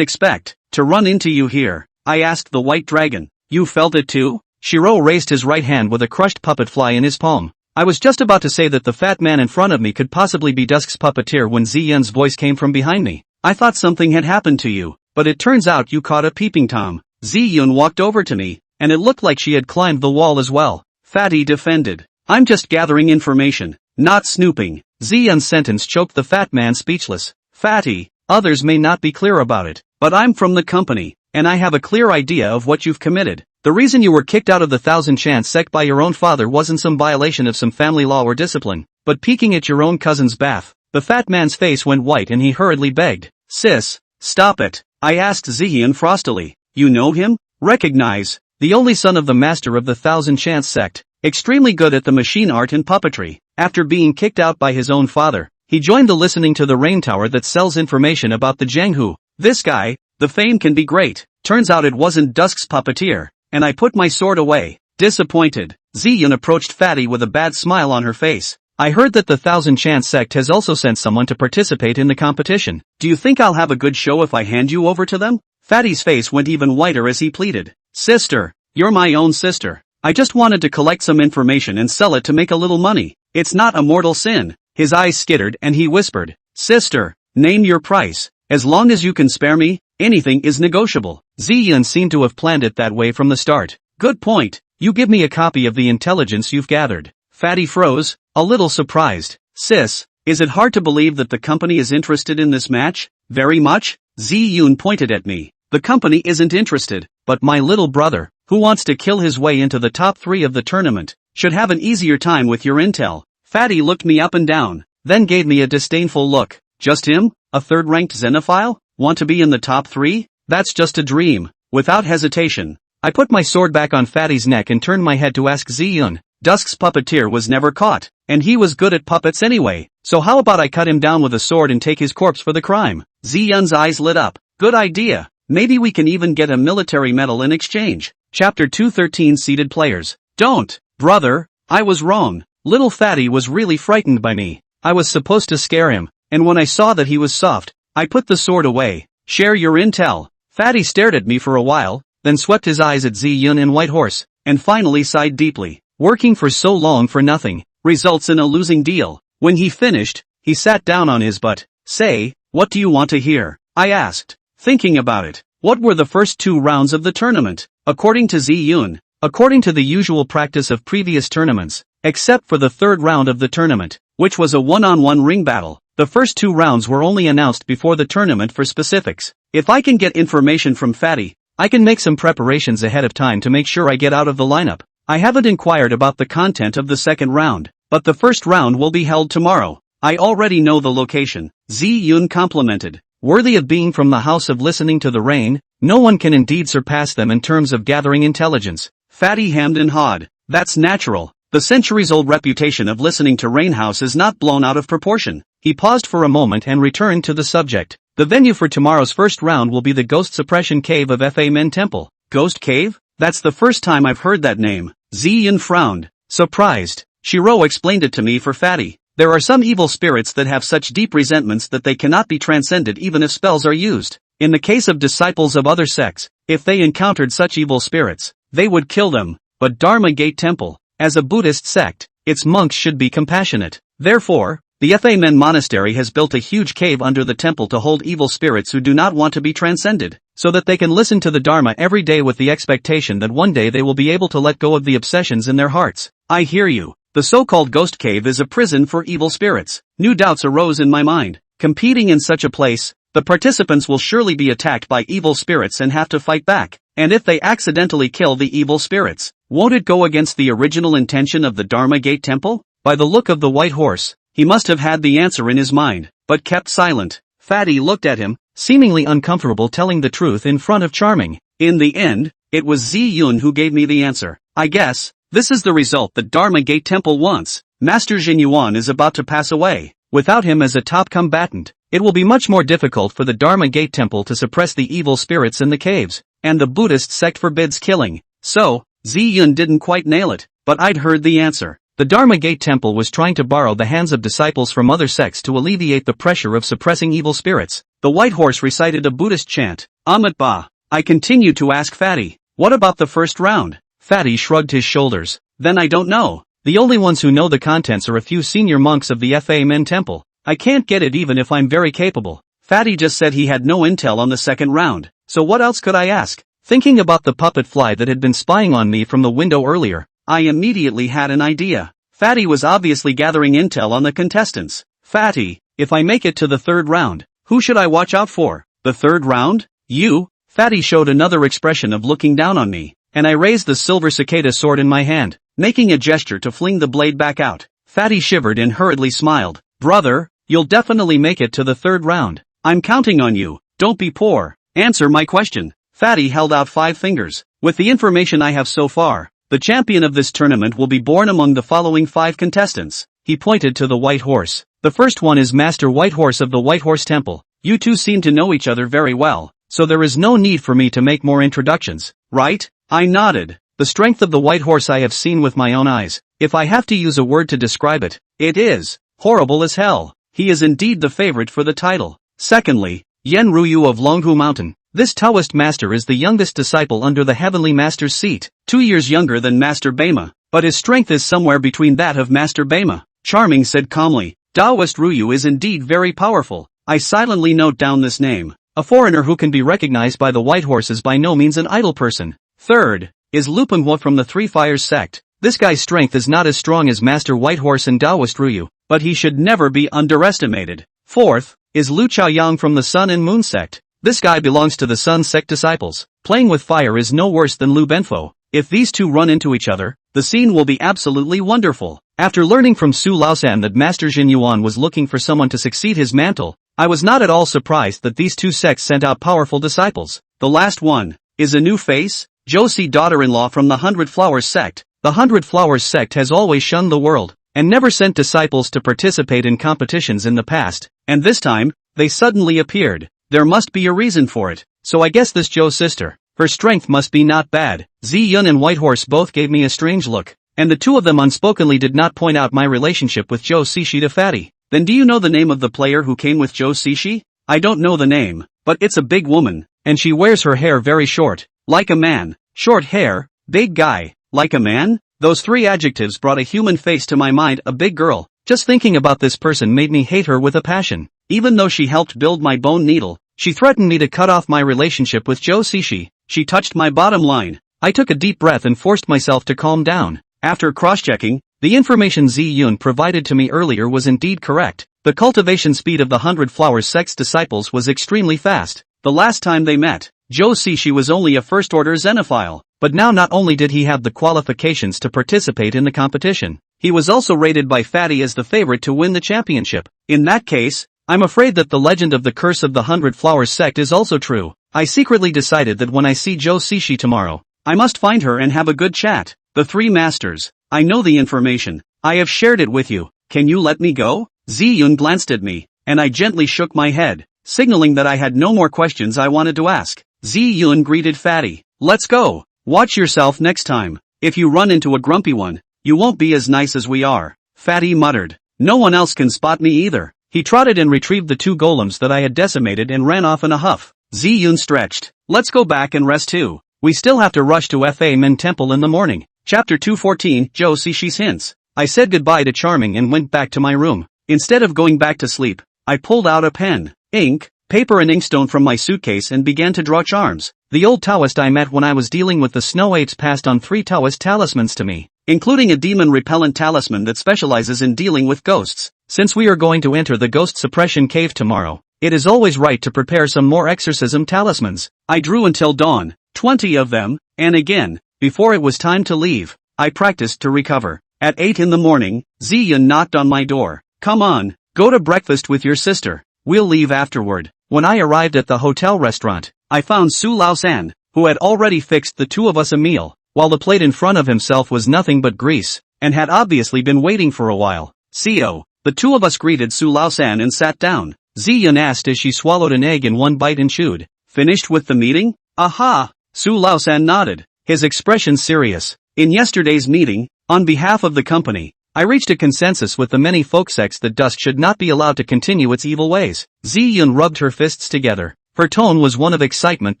expect to run into you here. I asked the white dragon. You felt it too? Shiro raised his right hand with a crushed puppet fly in his palm. I was just about to say that the fat man in front of me could possibly be Dusk's puppeteer when Ziyun's voice came from behind me. I thought something had happened to you, but it turns out you caught a peeping Tom. Ziyun walked over to me, and it looked like she had climbed the wall as well. Fatty defended. I'm just gathering information, not snooping. Ziyun's sentence choked the fat man speechless. Fatty, others may not be clear about it, but I'm from the company, and I have a clear idea of what you've committed. The reason you were kicked out of the Thousand Chance sect by your own father wasn't some violation of some family law or discipline, but peeking at your own cousin's bath. The fat man's face went white and he hurriedly begged. Sis, stop it. I asked Ziyun frostily. You know him? Recognize. The only son of the master of the Thousand Chance sect, extremely good at the machine art and puppetry. After being kicked out by his own father, he joined the listening to the rain tower that sells information about the Jianghu. This guy, the fame can be great. Turns out it wasn't Dusk's puppeteer, and I put my sword away. Disappointed, Ziyun approached Fatty with a bad smile on her face. I heard that the Thousand Chance sect has also sent someone to participate in the competition. Do you think I'll have a good show if I hand you over to them? Fatty's face went even whiter as he pleaded. Sister, you're my own sister. I just wanted to collect some information and sell it to make a little money. It's not a mortal sin. His eyes skittered and he whispered. Sister, name your price. As long as you can spare me, anything is negotiable. Ziyun seemed to have planned it that way from the start. Good point. You give me a copy of the intelligence you've gathered. Fatty froze, a little surprised. Sis, is it hard to believe that the company is interested in this match? Very much? Ziyun pointed at me. The company isn't interested, but my little brother, who wants to kill his way into the top 3 of the tournament, should have an easier time with your intel. Fatty looked me up and down, then gave me a disdainful look. Just him? A third-ranked xenophile? Want to be in the top 3? That's just a dream. Without hesitation, I put my sword back on Fatty's neck and turned my head to ask Ziyun. Dusk's puppeteer was never caught, and he was good at puppets anyway, so how about I cut him down with a sword and take his corpse for the crime? Ziyun's eyes lit up. Good idea. Maybe we can even get a military medal in exchange. Chapter 213 Seated Players. Don't, brother, I was wrong. Little Fatty was really frightened by me. I was supposed to scare him, and when I saw that he was soft, I put the sword away. Share your intel. Fatty stared at me for a while, then swept his eyes at Ziyun and White Horse, and finally sighed deeply. Working for so long for nothing results in a losing deal. When he finished, he sat down on his butt. Say, what do you want to hear? I asked, thinking about it. What were the first 2 rounds of the tournament? According to Ziyun, according to the usual practice of previous tournaments, except for the 3rd round of the tournament, which was a one-on-one ring battle, the first 2 rounds were only announced before the tournament for specifics. If I can get information from Fatty, I can make some preparations ahead of time to make sure I get out of the lineup. I haven't inquired about the content of the 2nd round, but the 1st round will be held tomorrow. I already know the location. Ziyun complimented. Worthy of being from the house of listening to the rain, no one can indeed surpass them in terms of gathering intelligence. Fatty hemmed and hawed. That's natural. The centuries-old reputation of listening to Rain House is not blown out of proportion. He paused for a moment and returned to the subject. The venue for tomorrow's 1st round will be the Ghost Suppression Cave of Fa Men Temple. Ghost Cave? That's the first time I've heard that name. Ziyun frowned. Surprised. Shiro explained it to me for Fatty. There are some evil spirits that have such deep resentments that they cannot be transcended even if spells are used. In the case of disciples of other sects, if they encountered such evil spirits, they would kill them. But Dharma Gate Temple, as a Buddhist sect, its monks should be compassionate. Therefore, the Fa Men Monastery has built a huge cave under the temple to hold evil spirits who do not want to be transcended, so that they can listen to the Dharma every day with the expectation that one day they will be able to let go of the obsessions in their hearts. I hear you. The so-called ghost cave is a prison for evil spirits. New doubts arose in my mind. Competing in such a place, the participants will surely be attacked by evil spirits and have to fight back. And if they accidentally kill the evil spirits, won't it go against the original intention of the Dharma Gate Temple? By the look of the White Horse, he must have had the answer in his mind, but kept silent. Fatty looked at him, seemingly uncomfortable telling the truth in front of Charming. In the end, it was Ziyun who gave me the answer. I guess, this is the result that Dharma Gate Temple wants. Master Jinyuan is about to pass away. Without him as a top combatant, it will be much more difficult for the Dharma Gate Temple to suppress the evil spirits in the caves, and the Buddhist sect forbids killing. So, Ziyun didn't quite nail it, but I'd heard the answer. The Dharma Gate Temple was trying to borrow the hands of disciples from other sects to alleviate the pressure of suppressing evil spirits. The White Horse recited a Buddhist chant, Amat Ba. I continued to ask Fatty, what about the 1st round? Fatty shrugged his shoulders. Then I don't know. The only ones who know the contents are a few senior monks of the Fa Men Temple. I can't get it even if I'm very capable. Fatty just said he had no intel on the 2nd round, so what else could I ask? Thinking about the puppet fly that had been spying on me from the window earlier, I immediately had an idea. Fatty was obviously gathering intel on the contestants. Fatty, if I make it to the third round, who should I watch out for? The third round? You? Fatty showed another expression of looking down on me, and I raised the silver cicada sword in my hand, making a gesture to fling the blade back out. Fatty shivered and hurriedly smiled. Brother, you'll definitely make it to the third round. I'm counting on you. Don't be poor. Answer my question. Fatty held out 5 fingers. With the information I have so far, the champion of this tournament will be born among the following 5 contestants. He pointed to the white horse. The first one is Master White Horse of the White Horse Temple. You two seem to know each other very well, so there is no need for me to make more introductions, right? I nodded. The strength of the white horse I have seen with my own eyes. If I have to use a word to describe it, it is horrible as hell. He is indeed the favorite for the title. Secondly, Yen Ruyu of Longhu Mountain. This Taoist master is the youngest disciple under the Heavenly Master's seat, 2 years younger than Master Bema, but his strength is somewhere between that of Master Bema. Charming said calmly, Taoist Ruyu is indeed very powerful. I silently note down this name. A foreigner who can be recognized by the white horse is by no means an idle person. Third, is Lupanghua from the Three Fires sect. This guy's strength is not as strong as Master White Horse and Taoist Ruyu, but he should never be underestimated. Fourth, is Lu Chaoyang from the Sun and Moon sect. This guy belongs to the Sun sect disciples. Playing with fire is no worse than Lu Benfo. If these two run into each other, the scene will be absolutely wonderful. After learning from Su Laosan that Master Jin Yuan was looking for someone to succeed his mantle, I was not at all surprised that these two sects sent out powerful disciples. The last one, is a new face? Josie daughter-in-law from the Hundred Flowers sect. The Hundred Flowers sect has always shunned the world, and never sent disciples to participate in competitions in the past, and this time, they suddenly appeared. There must be a reason for it, so I guess this Joe's sister. Her strength must be not bad. Zi Yun and White Horse both gave me a strange look, and the two of them unspokenly did not point out my relationship with Joe Sishi to Fatty. Then do you know the name of the player who came with Joe Sishi? I don't know the name, but it's a big woman, and she wears her hair very short, like a man. Short hair, big guy, like a man? Those 3 adjectives brought a human face to my mind, a big girl. Just thinking about this person made me hate her with a passion. Even though she helped build my bone needle, she threatened me to cut off my relationship with Joe Sishi. She touched my bottom line. I took a deep breath and forced myself to calm down. After cross-checking, the information Zi Yun provided to me earlier was indeed correct. The cultivation speed of the Hundred Flowers sect's disciples was extremely fast. The last time they met, Joe Sishi was only a first-order xenophile, but now not only did he have the qualifications to participate in the competition, he was also rated by Fatty as the favorite to win the championship. In that case, I'm afraid that the legend of the curse of the Hundred Flowers sect is also true. I secretly decided that when I see Joe Sishi tomorrow, I must find her and have a good chat. The 3 masters. I know the information. I have shared it with you. Can you let me go? Zi Yun glanced at me, and I gently shook my head, signaling that I had no more questions I wanted to ask. Zi Yun greeted Fatty. Let's go. Watch yourself next time. If you run into a grumpy one, you won't be as nice as we are. Fatty muttered. No one else can spot me either. He trotted and retrieved the 2 golems that I had decimated and ran off in a huff. Zi Yun stretched. Let's go back and rest too. We still have to rush to Fa Min Temple in the morning. Chapter 214, Joe Sishi's Hints. I said goodbye to Charming and went back to my room. Instead of going back to sleep, I pulled out a pen, ink, paper and inkstone from my suitcase and began to draw charms. The old Taoist I met when I was dealing with the Snow Apes passed on 3 Taoist talismans to me, including a demon-repellent talisman that specializes in dealing with ghosts. Since we are going to enter the ghost suppression cave tomorrow, it is always right to prepare some more exorcism talismans. I drew until dawn, 20 of them, and again, before it was time to leave, I practiced to recover. At 8 in the morning, Ziyan knocked on my door. Come on, go to breakfast with your sister. We'll leave afterward. When I arrived at the hotel restaurant, I found Su Laosan, who had already fixed the 2 of us a meal, while the plate in front of himself was nothing but grease, and had obviously been waiting for a while. "Co." The 2 of us greeted Su Laosan and sat down. Ziyan asked as she swallowed an egg in one bite and chewed. Finished with the meeting? Aha! Su Laosan nodded, his expression serious. In yesterday's meeting, on behalf of the company, I reached a consensus with the many folk sects that Dusk should not be allowed to continue its evil ways. Ziyan rubbed her fists together. Her tone was one of excitement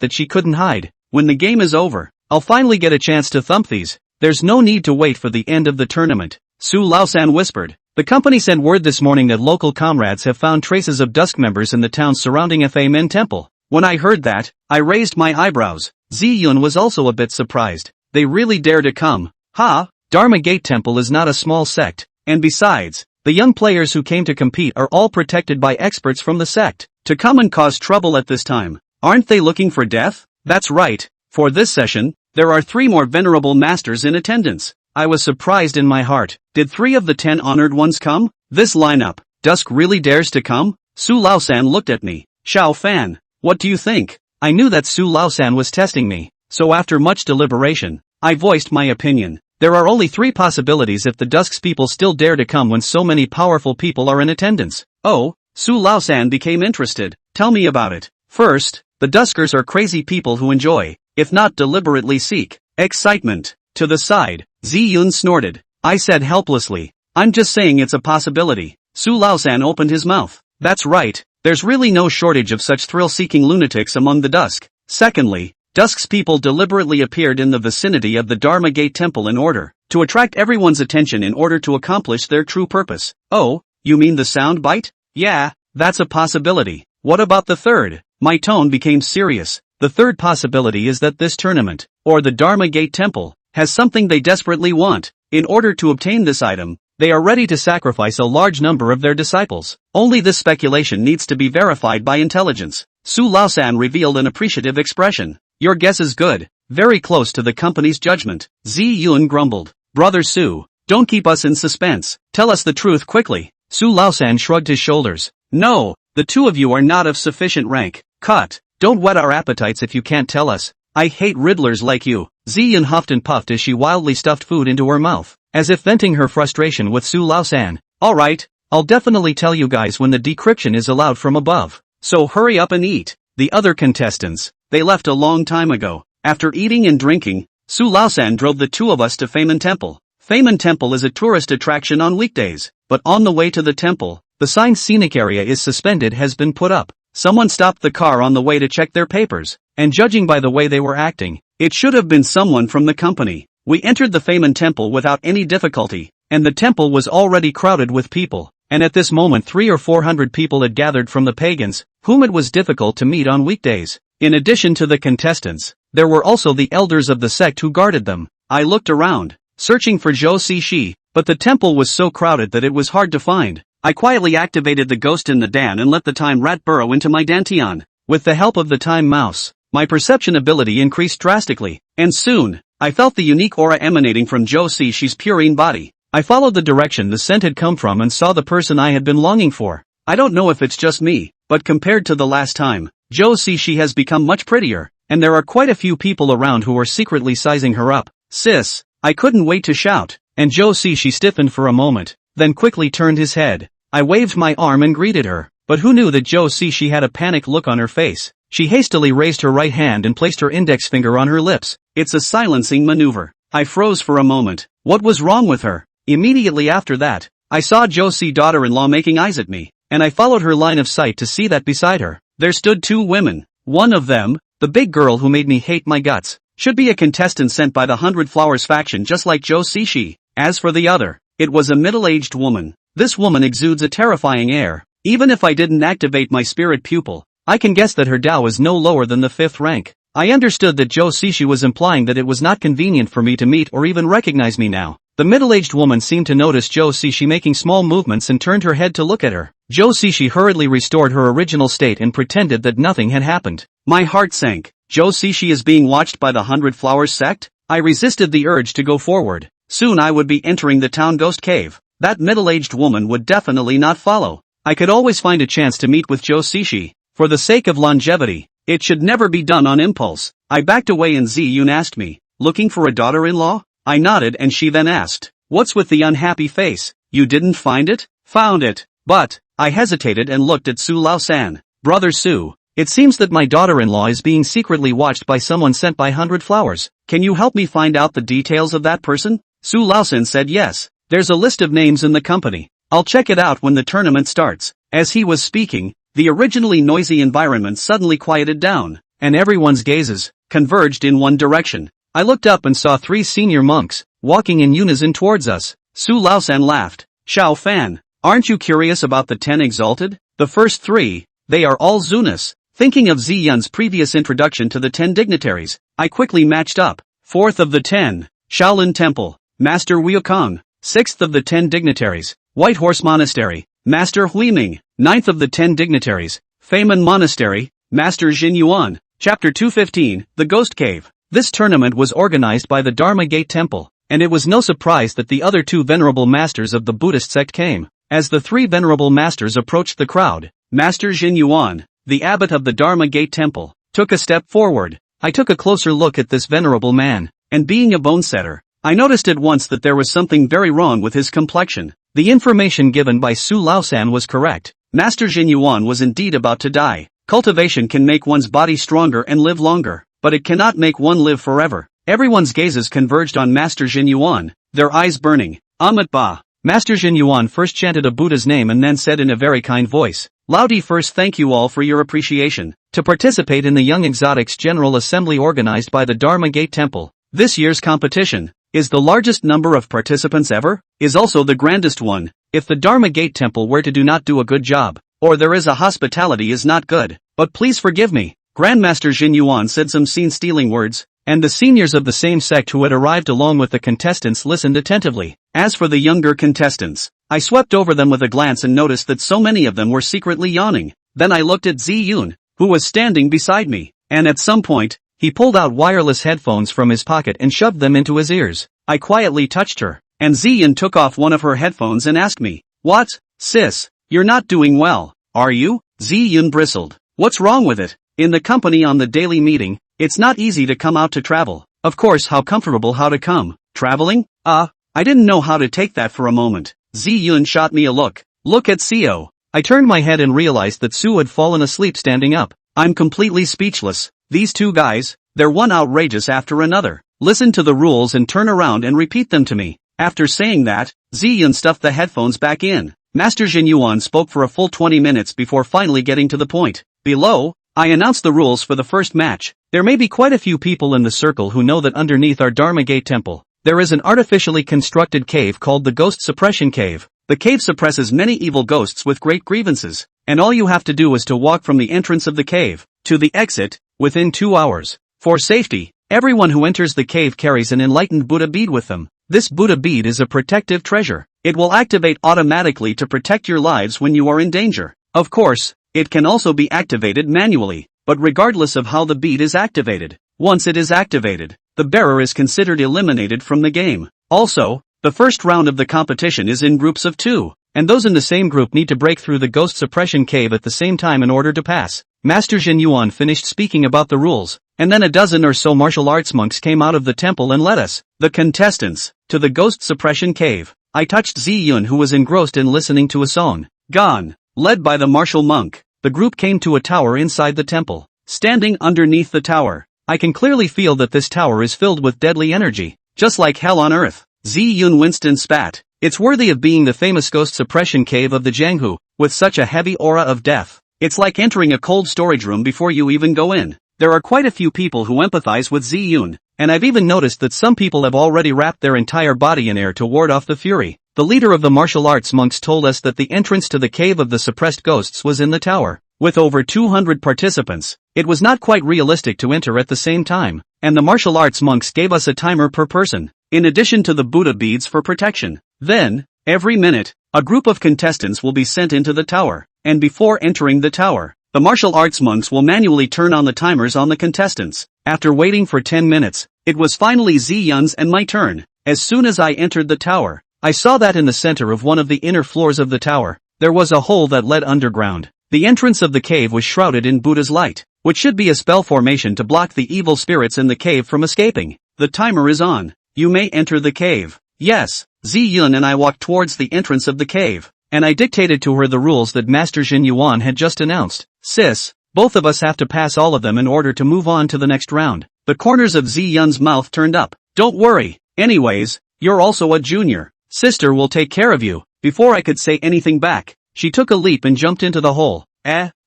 that she couldn't hide. When the game is over, I'll finally get a chance to thump these. There's no need to wait for the end of the tournament. Su Laosan whispered. The company sent word this morning that local comrades have found traces of Dusk members in the towns surrounding Fa Min Temple. When I heard that, I raised my eyebrows. Ziyun was also a bit surprised. They really dare to come. Ha, Dharma Gate Temple is not a small sect, and besides, the young players who came to compete are all protected by experts from the sect. To come and cause trouble at this time, aren't they looking for death? That's right, for this session, there are 3 more venerable masters in attendance. I was surprised in my heart. Did 3 of the 10 honored ones come? This lineup, Dusk really dares to come? Su Laosan looked at me. Xiao Fan, what do you think? I knew that Su Laosan was testing me, so after much deliberation, I voiced my opinion. There are only 3 possibilities if the Dusk's people still dare to come when so many powerful people are in attendance. Oh, Su Laosan became interested. Tell me about it. First, the Duskers are crazy people who enjoy, if not deliberately seek, excitement. To the side, Ziyun snorted. I said helplessly, I'm just saying it's a possibility. Su Laosan opened his mouth. That's right, there's really no shortage of such thrill-seeking lunatics among the Dusk. Secondly, Dusk's people deliberately appeared in the vicinity of the Dharma Gate Temple in order to attract everyone's attention in order to accomplish their true purpose. Oh, you mean the sound bite? Yeah, that's a possibility. What about the third? My tone became serious. The third possibility is that this tournament, or the Dharma Gate Temple, has something they desperately want. In order to obtain this item, they are ready to sacrifice a large number of their disciples. Only this speculation needs to be verified by intelligence. Su Laosan revealed an appreciative expression. Your guess is good, very close to the company's judgment. Ziyun grumbled. Brother Su, don't keep us in suspense. Tell us the truth quickly. Su Laosan shrugged his shoulders. No, the 2 of you are not of sufficient rank. Cut. Don't whet our appetites if you can't tell us. I hate riddlers like you. Ziyun huffed and puffed as she wildly stuffed food into her mouth, as if venting her frustration with Su Laosan. Alright, I'll definitely tell you guys when the decryption is allowed from above. So hurry up and eat. The other contestants, they left a long time ago. After eating and drinking, Su Laosan drove the 2 of us to Feiman Temple. Feiman Temple is a tourist attraction on weekdays, but on the way to the temple, the sign "Scenic Area is suspended" has been put up. Someone stopped the car on the way to check their papers, and judging by the way they were acting, it should have been someone from the company. We entered the Feiman Temple without any difficulty, and the temple was already crowded with people, and at this moment 300 or 400 people had gathered from the pagans, whom it was difficult to meet on weekdays. In addition to the contestants, there were also the elders of the sect who guarded them. I looked around, searching for Zhou Cixi, but the temple was so crowded that it was hard to find. I quietly activated the ghost in the Dan and let the time rat burrow into my dantian. With the help of the time mouse, my perception ability increased drastically, and soon, I felt the unique aura emanating from Zhou Cixi's purine body. I followed the direction the scent had come from and saw the person I had been longing for. I don't know if it's just me, but compared to the last time, Zhou Cixi has become much prettier, and there are quite a few people around who are secretly sizing her up. Sis, I couldn't wait to shout, and Zhou Cixi stiffened for a moment, then quickly turned his head. I waved my arm and greeted her, but who knew that Zhou Cixi had a panicked look on her face. She hastily raised her right hand and placed her index finger on her lips. It's a silencing maneuver. I froze for a moment. What was wrong with her? Immediately after that, I saw Zhou Ci's daughter-in-law making eyes at me, and I followed her line of sight to see that beside her, there stood 2 women. One of them, the big girl who made me hate my guts, should be a contestant sent by the 100 Flowers faction just like Zhou Cixi. As for the other, it was a middle-aged woman. This woman exudes a terrifying air. Even if I didn't activate my spirit pupil, I can guess that her Dao is no lower than the 5th rank. I understood that Zhou Cixi was implying that it was not convenient for me to meet or even recognize me now. The middle-aged woman seemed to notice Zhou Cixi making small movements and turned her head to look at her. Zhou Cixi hurriedly restored her original state and pretended that nothing had happened. My heart sank. Zhou Cixi is being watched by the 100 Flowers sect? I resisted the urge to go forward. Soon I would be entering the town ghost cave. That middle-aged woman would definitely not follow. I could always find a chance to meet with Zhou Cixi. For the sake of longevity, it should never be done on impulse. I backed away and Ziyun asked me, looking for a daughter-in-law? I nodded and she then asked, what's with the unhappy face? You didn't find it? Found it. But, I hesitated and looked at Su Laosan. Brother Su, it seems that my daughter-in-law is being secretly watched by someone sent by 100 Flowers. Can you help me find out the details of that person? Su Laosan said yes. There's a list of names in the company. I'll check it out when the tournament starts. As he was speaking, the originally noisy environment suddenly quieted down, and everyone's gazes converged in one direction. I looked up and saw 3 senior monks, walking in unison towards us. Su Laosan laughed. Xiao Fan, aren't you curious about the 10 exalted? The first 3, they are all Zunas. Thinking of Ziyun's previous introduction to the 10 dignitaries, I quickly matched up. 4th of the 10, Shaolin Temple. Master Wukong. 6th of the 10 dignitaries, White Horse Monastery, Master Huiming. 9th of the 10 dignitaries, Feiman Monastery, Master Jin Yuan. Chapter 215, The Ghost Cave. This tournament was organized by the Dharma Gate Temple, and it was no surprise that the other 2 venerable masters of the Buddhist sect came. As the 3 venerable masters approached the crowd, Master Jin Yuan, the abbot of the Dharma Gate Temple, took a step forward. I took a closer look at this venerable man, and being a bone setter, I noticed at once that there was something very wrong with his complexion. The information given by Su Laosan was correct. Master Jin Yuan was indeed about to die. Cultivation can make one's body stronger and live longer, but it cannot make one live forever. Everyone's gazes converged on Master Jin Yuan, their eyes burning. Amat Ba. Master Jin Yuan first chanted a Buddha's name and then said in a very kind voice, "Laudi, first thank you all for your appreciation to participate in the Young Exotics General Assembly organized by the Dharma Gate Temple. This year's competition is the largest number of participants ever, is also the grandest one. If the Dharma Gate Temple were to not do a good job, or there is a hospitality is not good, but please forgive me." Grandmaster Jin Yuan said some scene-stealing words, and the seniors of the same sect who had arrived along with the contestants listened attentively. As for the younger contestants, I swept over them with a glance and noticed that so many of them were secretly yawning. Then I looked at Zi Yun, who was standing beside me, and at some point, he pulled out wireless headphones from his pocket and shoved them into his ears. I quietly touched her, and Zi Yun took off one of her headphones and asked me, "What, sis, you're not doing well, are you?" Zi Yun bristled. "What's wrong with it? In the company on the daily meeting, it's not easy to come out to travel. Of course, how comfortable how to come. Traveling? I didn't know how to take that for a moment." Zi Yun shot me a look. "Look at Seo." I turned my head and realized that Su had fallen asleep standing up. I'm completely speechless. These 2 guys, they're one outrageous after another. Listen to the rules and turn around and repeat them to me. After saying that, Zi Yun stuffed the headphones back in. Master Jin Yuan spoke for a full 20 minutes before finally getting to the point. "Below, I announced the rules for the first match. There may be quite a few people in the circle who know that underneath our Dharma Gate Temple, there is an artificially constructed cave called the Ghost Suppression Cave. The cave suppresses many evil ghosts with great grievances, and all you have to do is to walk from the entrance of the cave to the exit within 2 hours. For safety, everyone who enters the cave carries an enlightened Buddha bead with them. This Buddha bead is a protective treasure. It will activate automatically to protect your lives when you are in danger. Of course, it can also be activated manually, but regardless of how the bead is activated, once it is activated, the bearer is considered eliminated from the game. Also, the first round of the competition is in groups of 2, and those in the same group need to break through the Ghost Suppression Cave at the same time in order to pass." Master Jin Yuan finished speaking about the rules, and then a dozen or so martial arts monks came out of the temple and led us, the contestants, to the Ghost Suppression Cave. I touched Zi Yun, who was engrossed in listening to a song. Gone. Led by the martial monk, the group came to a tower inside the temple. Standing underneath the tower, I can clearly feel that this tower is filled with deadly energy, just like hell on earth. Zi Yun winced and spat. "It's worthy of being the famous Ghost Suppression Cave of the Jianghu, with such a heavy aura of death. It's like entering a cold storage room before you even go in." There are quite a few people who empathize with Zi Yun, and I've even noticed that some people have already wrapped their entire body in air to ward off the fury. The leader of the martial arts monks told us that the entrance to the cave of the suppressed ghosts was in the tower. With over 200 participants, it was not quite realistic to enter at the same time, and the martial arts monks gave us a timer per person, in addition to the Buddha beads for protection. Then, every minute, a group of contestants will be sent into the tower, and before entering the tower, the martial arts monks will manually turn on the timers on the contestants. After waiting for 10 minutes, it was finally Zi Yun's and my turn. As soon as I entered the tower, I saw that in the center of one of the inner floors of the tower, there was a hole that led underground. The entrance of the cave was shrouded in Buddha's light, which should be a spell formation to block the evil spirits in the cave from escaping. The timer is on. You may enter the cave. Yes, Zi Yun and I walked towards the entrance of the cave, and I dictated to her the rules that Master Jin Yuan had just announced. "Sis, both of us have to pass all of them in order to move on to the next round." The corners of Zi Yun's mouth turned up. "Don't worry. Anyways, you're also a junior. Sister will take care of you." Before I could say anything back, she took a leap and jumped into the hole.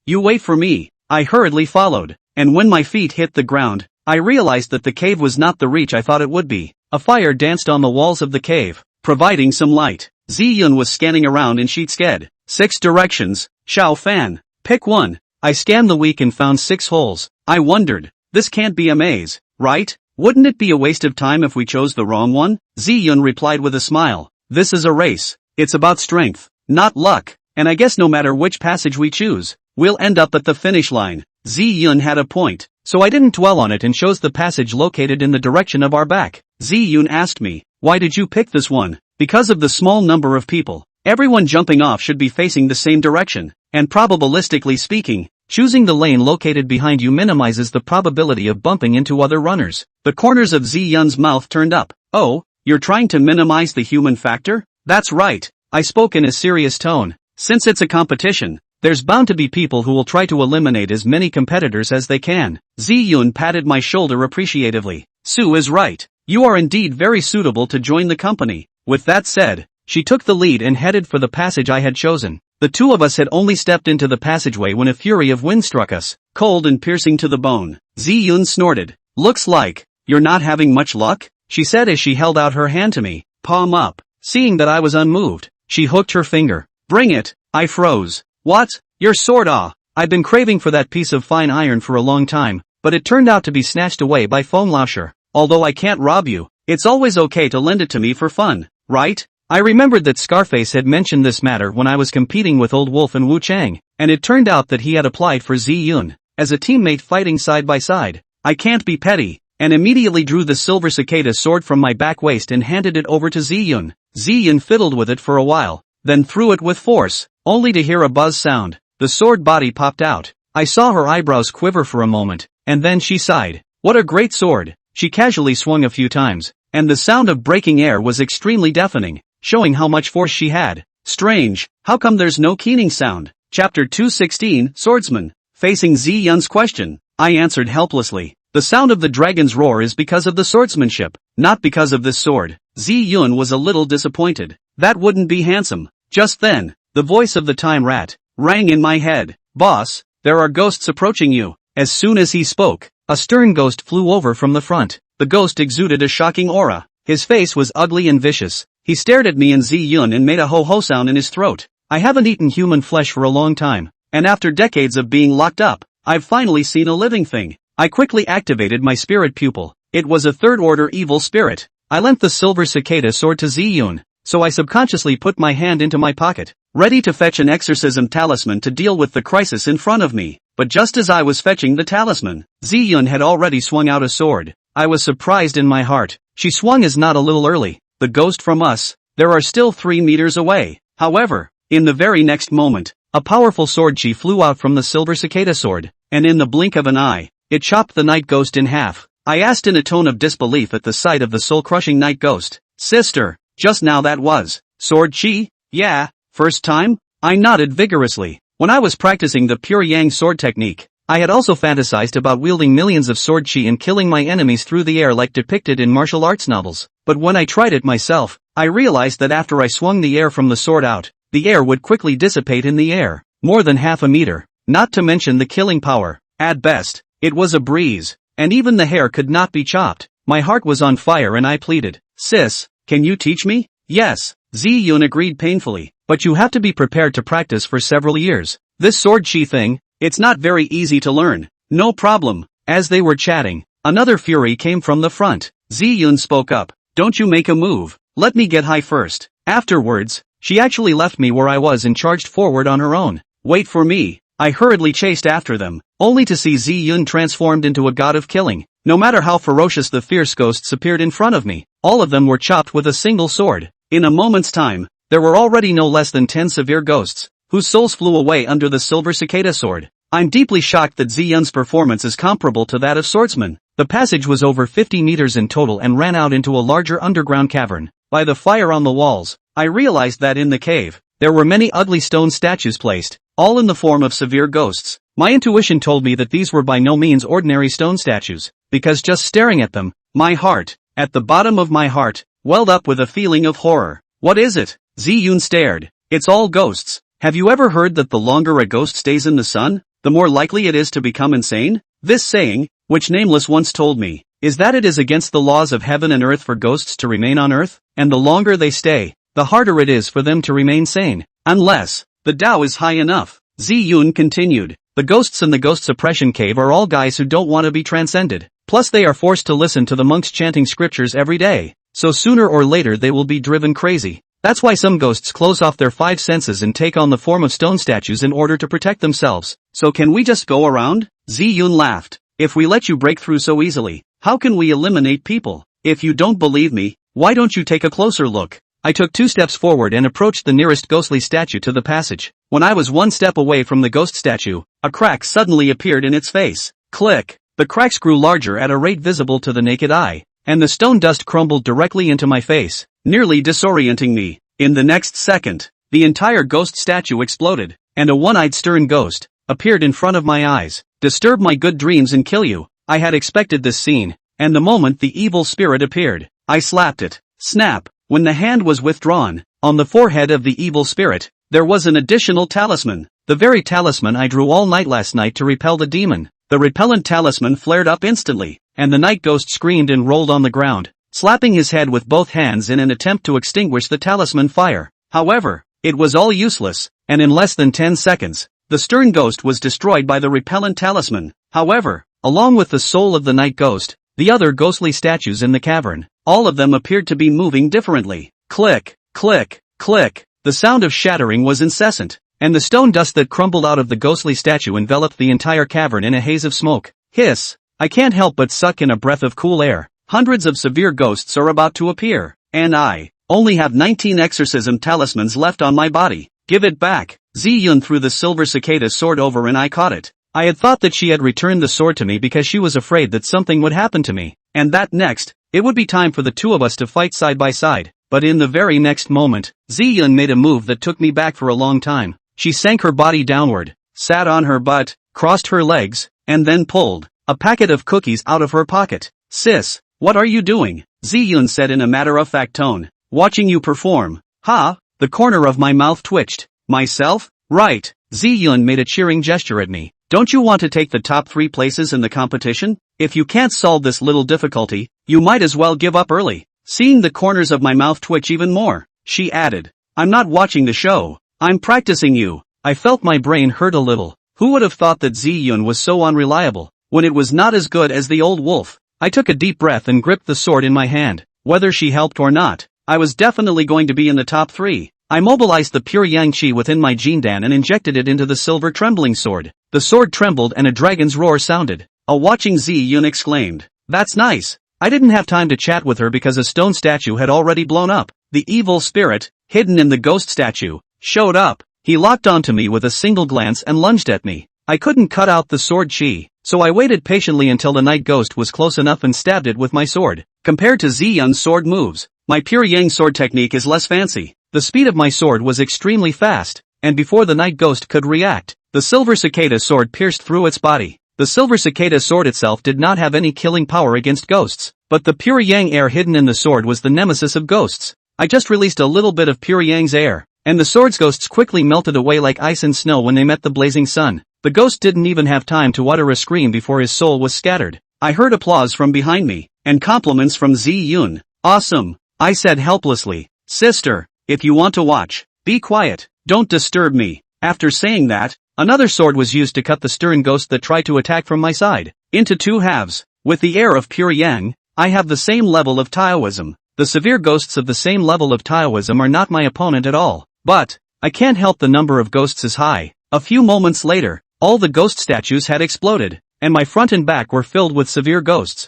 You wait for me." I hurriedly followed, and when my feet hit the ground, I realized that the cave was not the reach I thought it would be. A fire danced on the walls of the cave, providing some light. Zi Yun was scanning around in sheet-sked. 6 directions, Xiao Fan. Pick one. I scanned the weak and found 6 holes. I wondered, this can't be a maze, right? Wouldn't it be a waste of time if we chose the wrong one? Zi-yun replied with a smile. This is a race. It's about strength, not luck. And I guess no matter which passage we choose, we'll end up at the finish line. Zi-yun had a point, so I didn't dwell on it and chose the passage located in the direction of our back. Zi-yun asked me, why did you pick this one? Because of the small number of people. Everyone jumping off should be facing the same direction, and probabilistically speaking, choosing the lane located behind you minimizes the probability of bumping into other runners. The corners of Zi-yun's mouth turned up. Oh, you're trying to minimize the human factor? That's right, I spoke in a serious tone. Since it's a competition, there's bound to be people who will try to eliminate as many competitors as they can. Zi-yun patted my shoulder appreciatively. Sue is right. You are indeed very suitable to join the company. With that said, she took the lead and headed for the passage I had chosen. The two of us had only stepped into the passageway when a fury of wind struck us, cold and piercing to the bone. Zi-yun snorted. Looks like you're not having much luck, she said as she held out her hand to me, palm up. Seeing that I was unmoved, she hooked her finger. Bring it. I froze. What? Your sword? Ah. I've been craving for that piece of fine iron for a long time, but it turned out to be snatched away by Lauscher. Although I can't rob you, it's always okay to lend it to me for fun, right? I remembered that Scarface had mentioned this matter when I was competing with Old Wolf and Wu Chang, and it turned out that he had applied for Zi-yun as a teammate fighting side by side. I can't be petty, and immediately drew the silver cicada sword from my back waist and handed it over to Zi-yun. Zi-yun fiddled with it for a while, then threw it with force, only to hear a buzz sound. The sword body popped out. I saw her eyebrows quiver for a moment, and then she sighed. What a great sword! She casually swung a few times, and the sound of breaking air was extremely deafening, showing how much force she had. Strange, how come there's no keening sound? Chapter 216, Swordsman. Facing Zi-yun's question, I answered helplessly. The sound of the dragon's roar is because of the swordsmanship, not because of this sword. Zi-yun was a little disappointed. That wouldn't be handsome. Just then, the voice of the time rat rang in my head. Boss, there are ghosts approaching you. As soon as he spoke, a stern ghost flew over from the front. The ghost exuded a shocking aura. His face was ugly and vicious. He stared at me and Zi-yun and made a ho-ho sound in his throat. I haven't eaten human flesh for a long time, and after decades of being locked up, I've finally seen a living thing. I quickly activated my spirit pupil. It was a third-order evil spirit. I lent the silver cicada sword to Zi-yun, so I subconsciously put my hand into my pocket, ready to fetch an exorcism talisman to deal with the crisis in front of me. But just as I was fetching the talisman, Zi-yun had already swung out a sword. I was surprised in my heart. She swung as not a little early. The ghost from us, there are still 3 meters away. However, in the very next moment, a powerful sword chi flew out from the silver cicada sword, and in the blink of an eye, it chopped the night ghost in half. I asked in a tone of disbelief at the sight of the soul-crushing night ghost. Sister, just now that was sword chi? Yeah, first time? I nodded vigorously. When I was practicing the pure yang sword technique, I had also fantasized about wielding millions of sword chi and killing my enemies through the air like depicted in martial arts novels. But when I tried it myself, I realized that after I swung the air from the sword out, the air would quickly dissipate in the air, more than half a meter, not to mention the killing power. At best, it was a breeze, and even the hair could not be chopped. My heart was on fire and I pleaded, Sis, can you teach me? Yes, Zi-yun agreed painfully, but you have to be prepared to practice for several years. This sword chi thing, it's not very easy to learn. No problem. As they were chatting, another fury came from the front. Zi-yun spoke up. Don't you make a move. Let me get high first. Afterwards, she actually left me where I was and charged forward on her own. Wait for me. I hurriedly chased after them, only to see Zi-yun transformed into a god of killing. No matter how ferocious the fierce ghosts appeared in front of me, all of them were chopped with a single sword. In a moment's time, there were already no less than 10 severe ghosts, whose souls flew away under the silver cicada sword. I'm deeply shocked that Zi-yun's performance is comparable to that of swordsman. The passage was over 50 meters in total and ran out into a larger underground cavern. By the fire on the walls, I realized that in the cave, there were many ugly stone statues placed, all in the form of severe ghosts. My intuition told me that these were by no means ordinary stone statues, because just staring at them, my heart, at the bottom of my heart, welled up with a feeling of horror. What is it? Zi-yun stared. It's all ghosts. Have you ever heard that the longer a ghost stays in the sun, the more likely it is to become insane? This saying, which Nameless once told me, is that it is against the laws of heaven and earth for ghosts to remain on earth, and the longer they stay, the harder it is for them to remain sane, unless the Tao is high enough. Zi-yun continued. The ghosts in the ghost suppression cave are all guys who don't want to be transcended. Plus they are forced to listen to the monks chanting scriptures every day, so sooner or later they will be driven crazy. That's why some ghosts close off their 5 senses and take on the form of stone statues in order to protect themselves. So can we just go around? Ziyun laughed. If we let you break through so easily, how can we eliminate people? If you don't believe me, why don't you take a closer look? I took 2 steps forward and approached the nearest ghostly statue to the passage. When I was 1 step away from the ghost statue, a crack suddenly appeared in its face. Click! The cracks grew larger at a rate visible to the naked eye, and the stone dust crumbled directly into my face, nearly disorienting me. In the next second, the entire ghost statue exploded, and a one-eyed stern ghost appeared in front of my eyes. Disturb my good dreams and kill you. I had expected this scene, and the moment the evil spirit appeared, I slapped it. Snap! When the hand was withdrawn, on the forehead of the evil spirit, there was an additional talisman. The very talisman I drew all night last night to repel the demon. The repellent talisman flared up instantly, and the night ghost screamed and rolled on the ground, slapping his head with both hands in an attempt to extinguish the talisman fire. However, it was all useless, and in less than 10 seconds, the stern ghost was destroyed by the repellent talisman. However, along with the soul of the night ghost, the other ghostly statues in the cavern, all of them appeared to be moving differently. Click, click, click. The sound of shattering was incessant, and the stone dust that crumbled out of the ghostly statue enveloped the entire cavern in a haze of smoke. Hiss! I can't help but suck in a breath of cool air. Hundreds of severe ghosts are about to appear, and I only have 19 exorcism talismans left on my body. Give it back. Ziyun threw the silver cicada sword over and I caught it. I had thought that she had returned the sword to me because she was afraid that something would happen to me, and that next, it would be time for the 2 of us to fight side by side. But in the very next moment, Ziyun made a move that took me back for a long time. She sank her body downward, sat on her butt, crossed her legs, and then pulled a packet of cookies out of her pocket. Sis, what are you doing? Ziyun said in a matter-of-fact tone. Watching you perform. Ha! The corner of my mouth twitched. Myself? Right. Ziyun made a cheering gesture at me. Don't you want to take the top 3 places in the competition? If you can't solve this little difficulty, you might as well give up early. Seeing the corners of my mouth twitch even more, she added. I'm not watching the show. I'm practicing you. I felt my brain hurt a little. Who would have thought that Ziyun was so unreliable, when it was not as good as the old wolf? I took a deep breath and gripped the sword in my hand. Whether she helped or not, I was definitely going to be in the top 3. I mobilized the pure yang qi within my jindan and injected it into the silver trembling sword. The sword trembled and a dragon's roar sounded. A watching Ziyun exclaimed. That's nice. I didn't have time to chat with her because a stone statue had already blown up. The evil spirit, hidden in the ghost statue, showed up. He locked onto me with a single glance and lunged at me. I couldn't cut out the sword qi, so I waited patiently until the night ghost was close enough and stabbed it with my sword. Compared to Ziyun's sword moves, my pure yang sword technique is less fancy. The speed of my sword was extremely fast, and before the night ghost could react, the silver cicada sword pierced through its body. The silver cicada sword itself did not have any killing power against ghosts, but the pure yang air hidden in the sword was the nemesis of ghosts. I just released a little bit of pure yang's air, and the sword's ghosts quickly melted away like ice and snow when they met the blazing sun. The ghost didn't even have time to utter a scream before his soul was scattered. I heard applause from behind me, and compliments from Ziyun. Awesome, I said helplessly. Sister, if you want to watch, be quiet, don't disturb me. After saying that, another sword was used to cut the stern ghost that tried to attack from my side, into 2 halves. With the air of pure yang, I have the same level of Taoism. The severe ghosts of the same level of Taoism are not my opponent at all. But, I can't help the number of ghosts is high. A few moments later, all the ghost statues had exploded, and my front and back were filled with severe ghosts.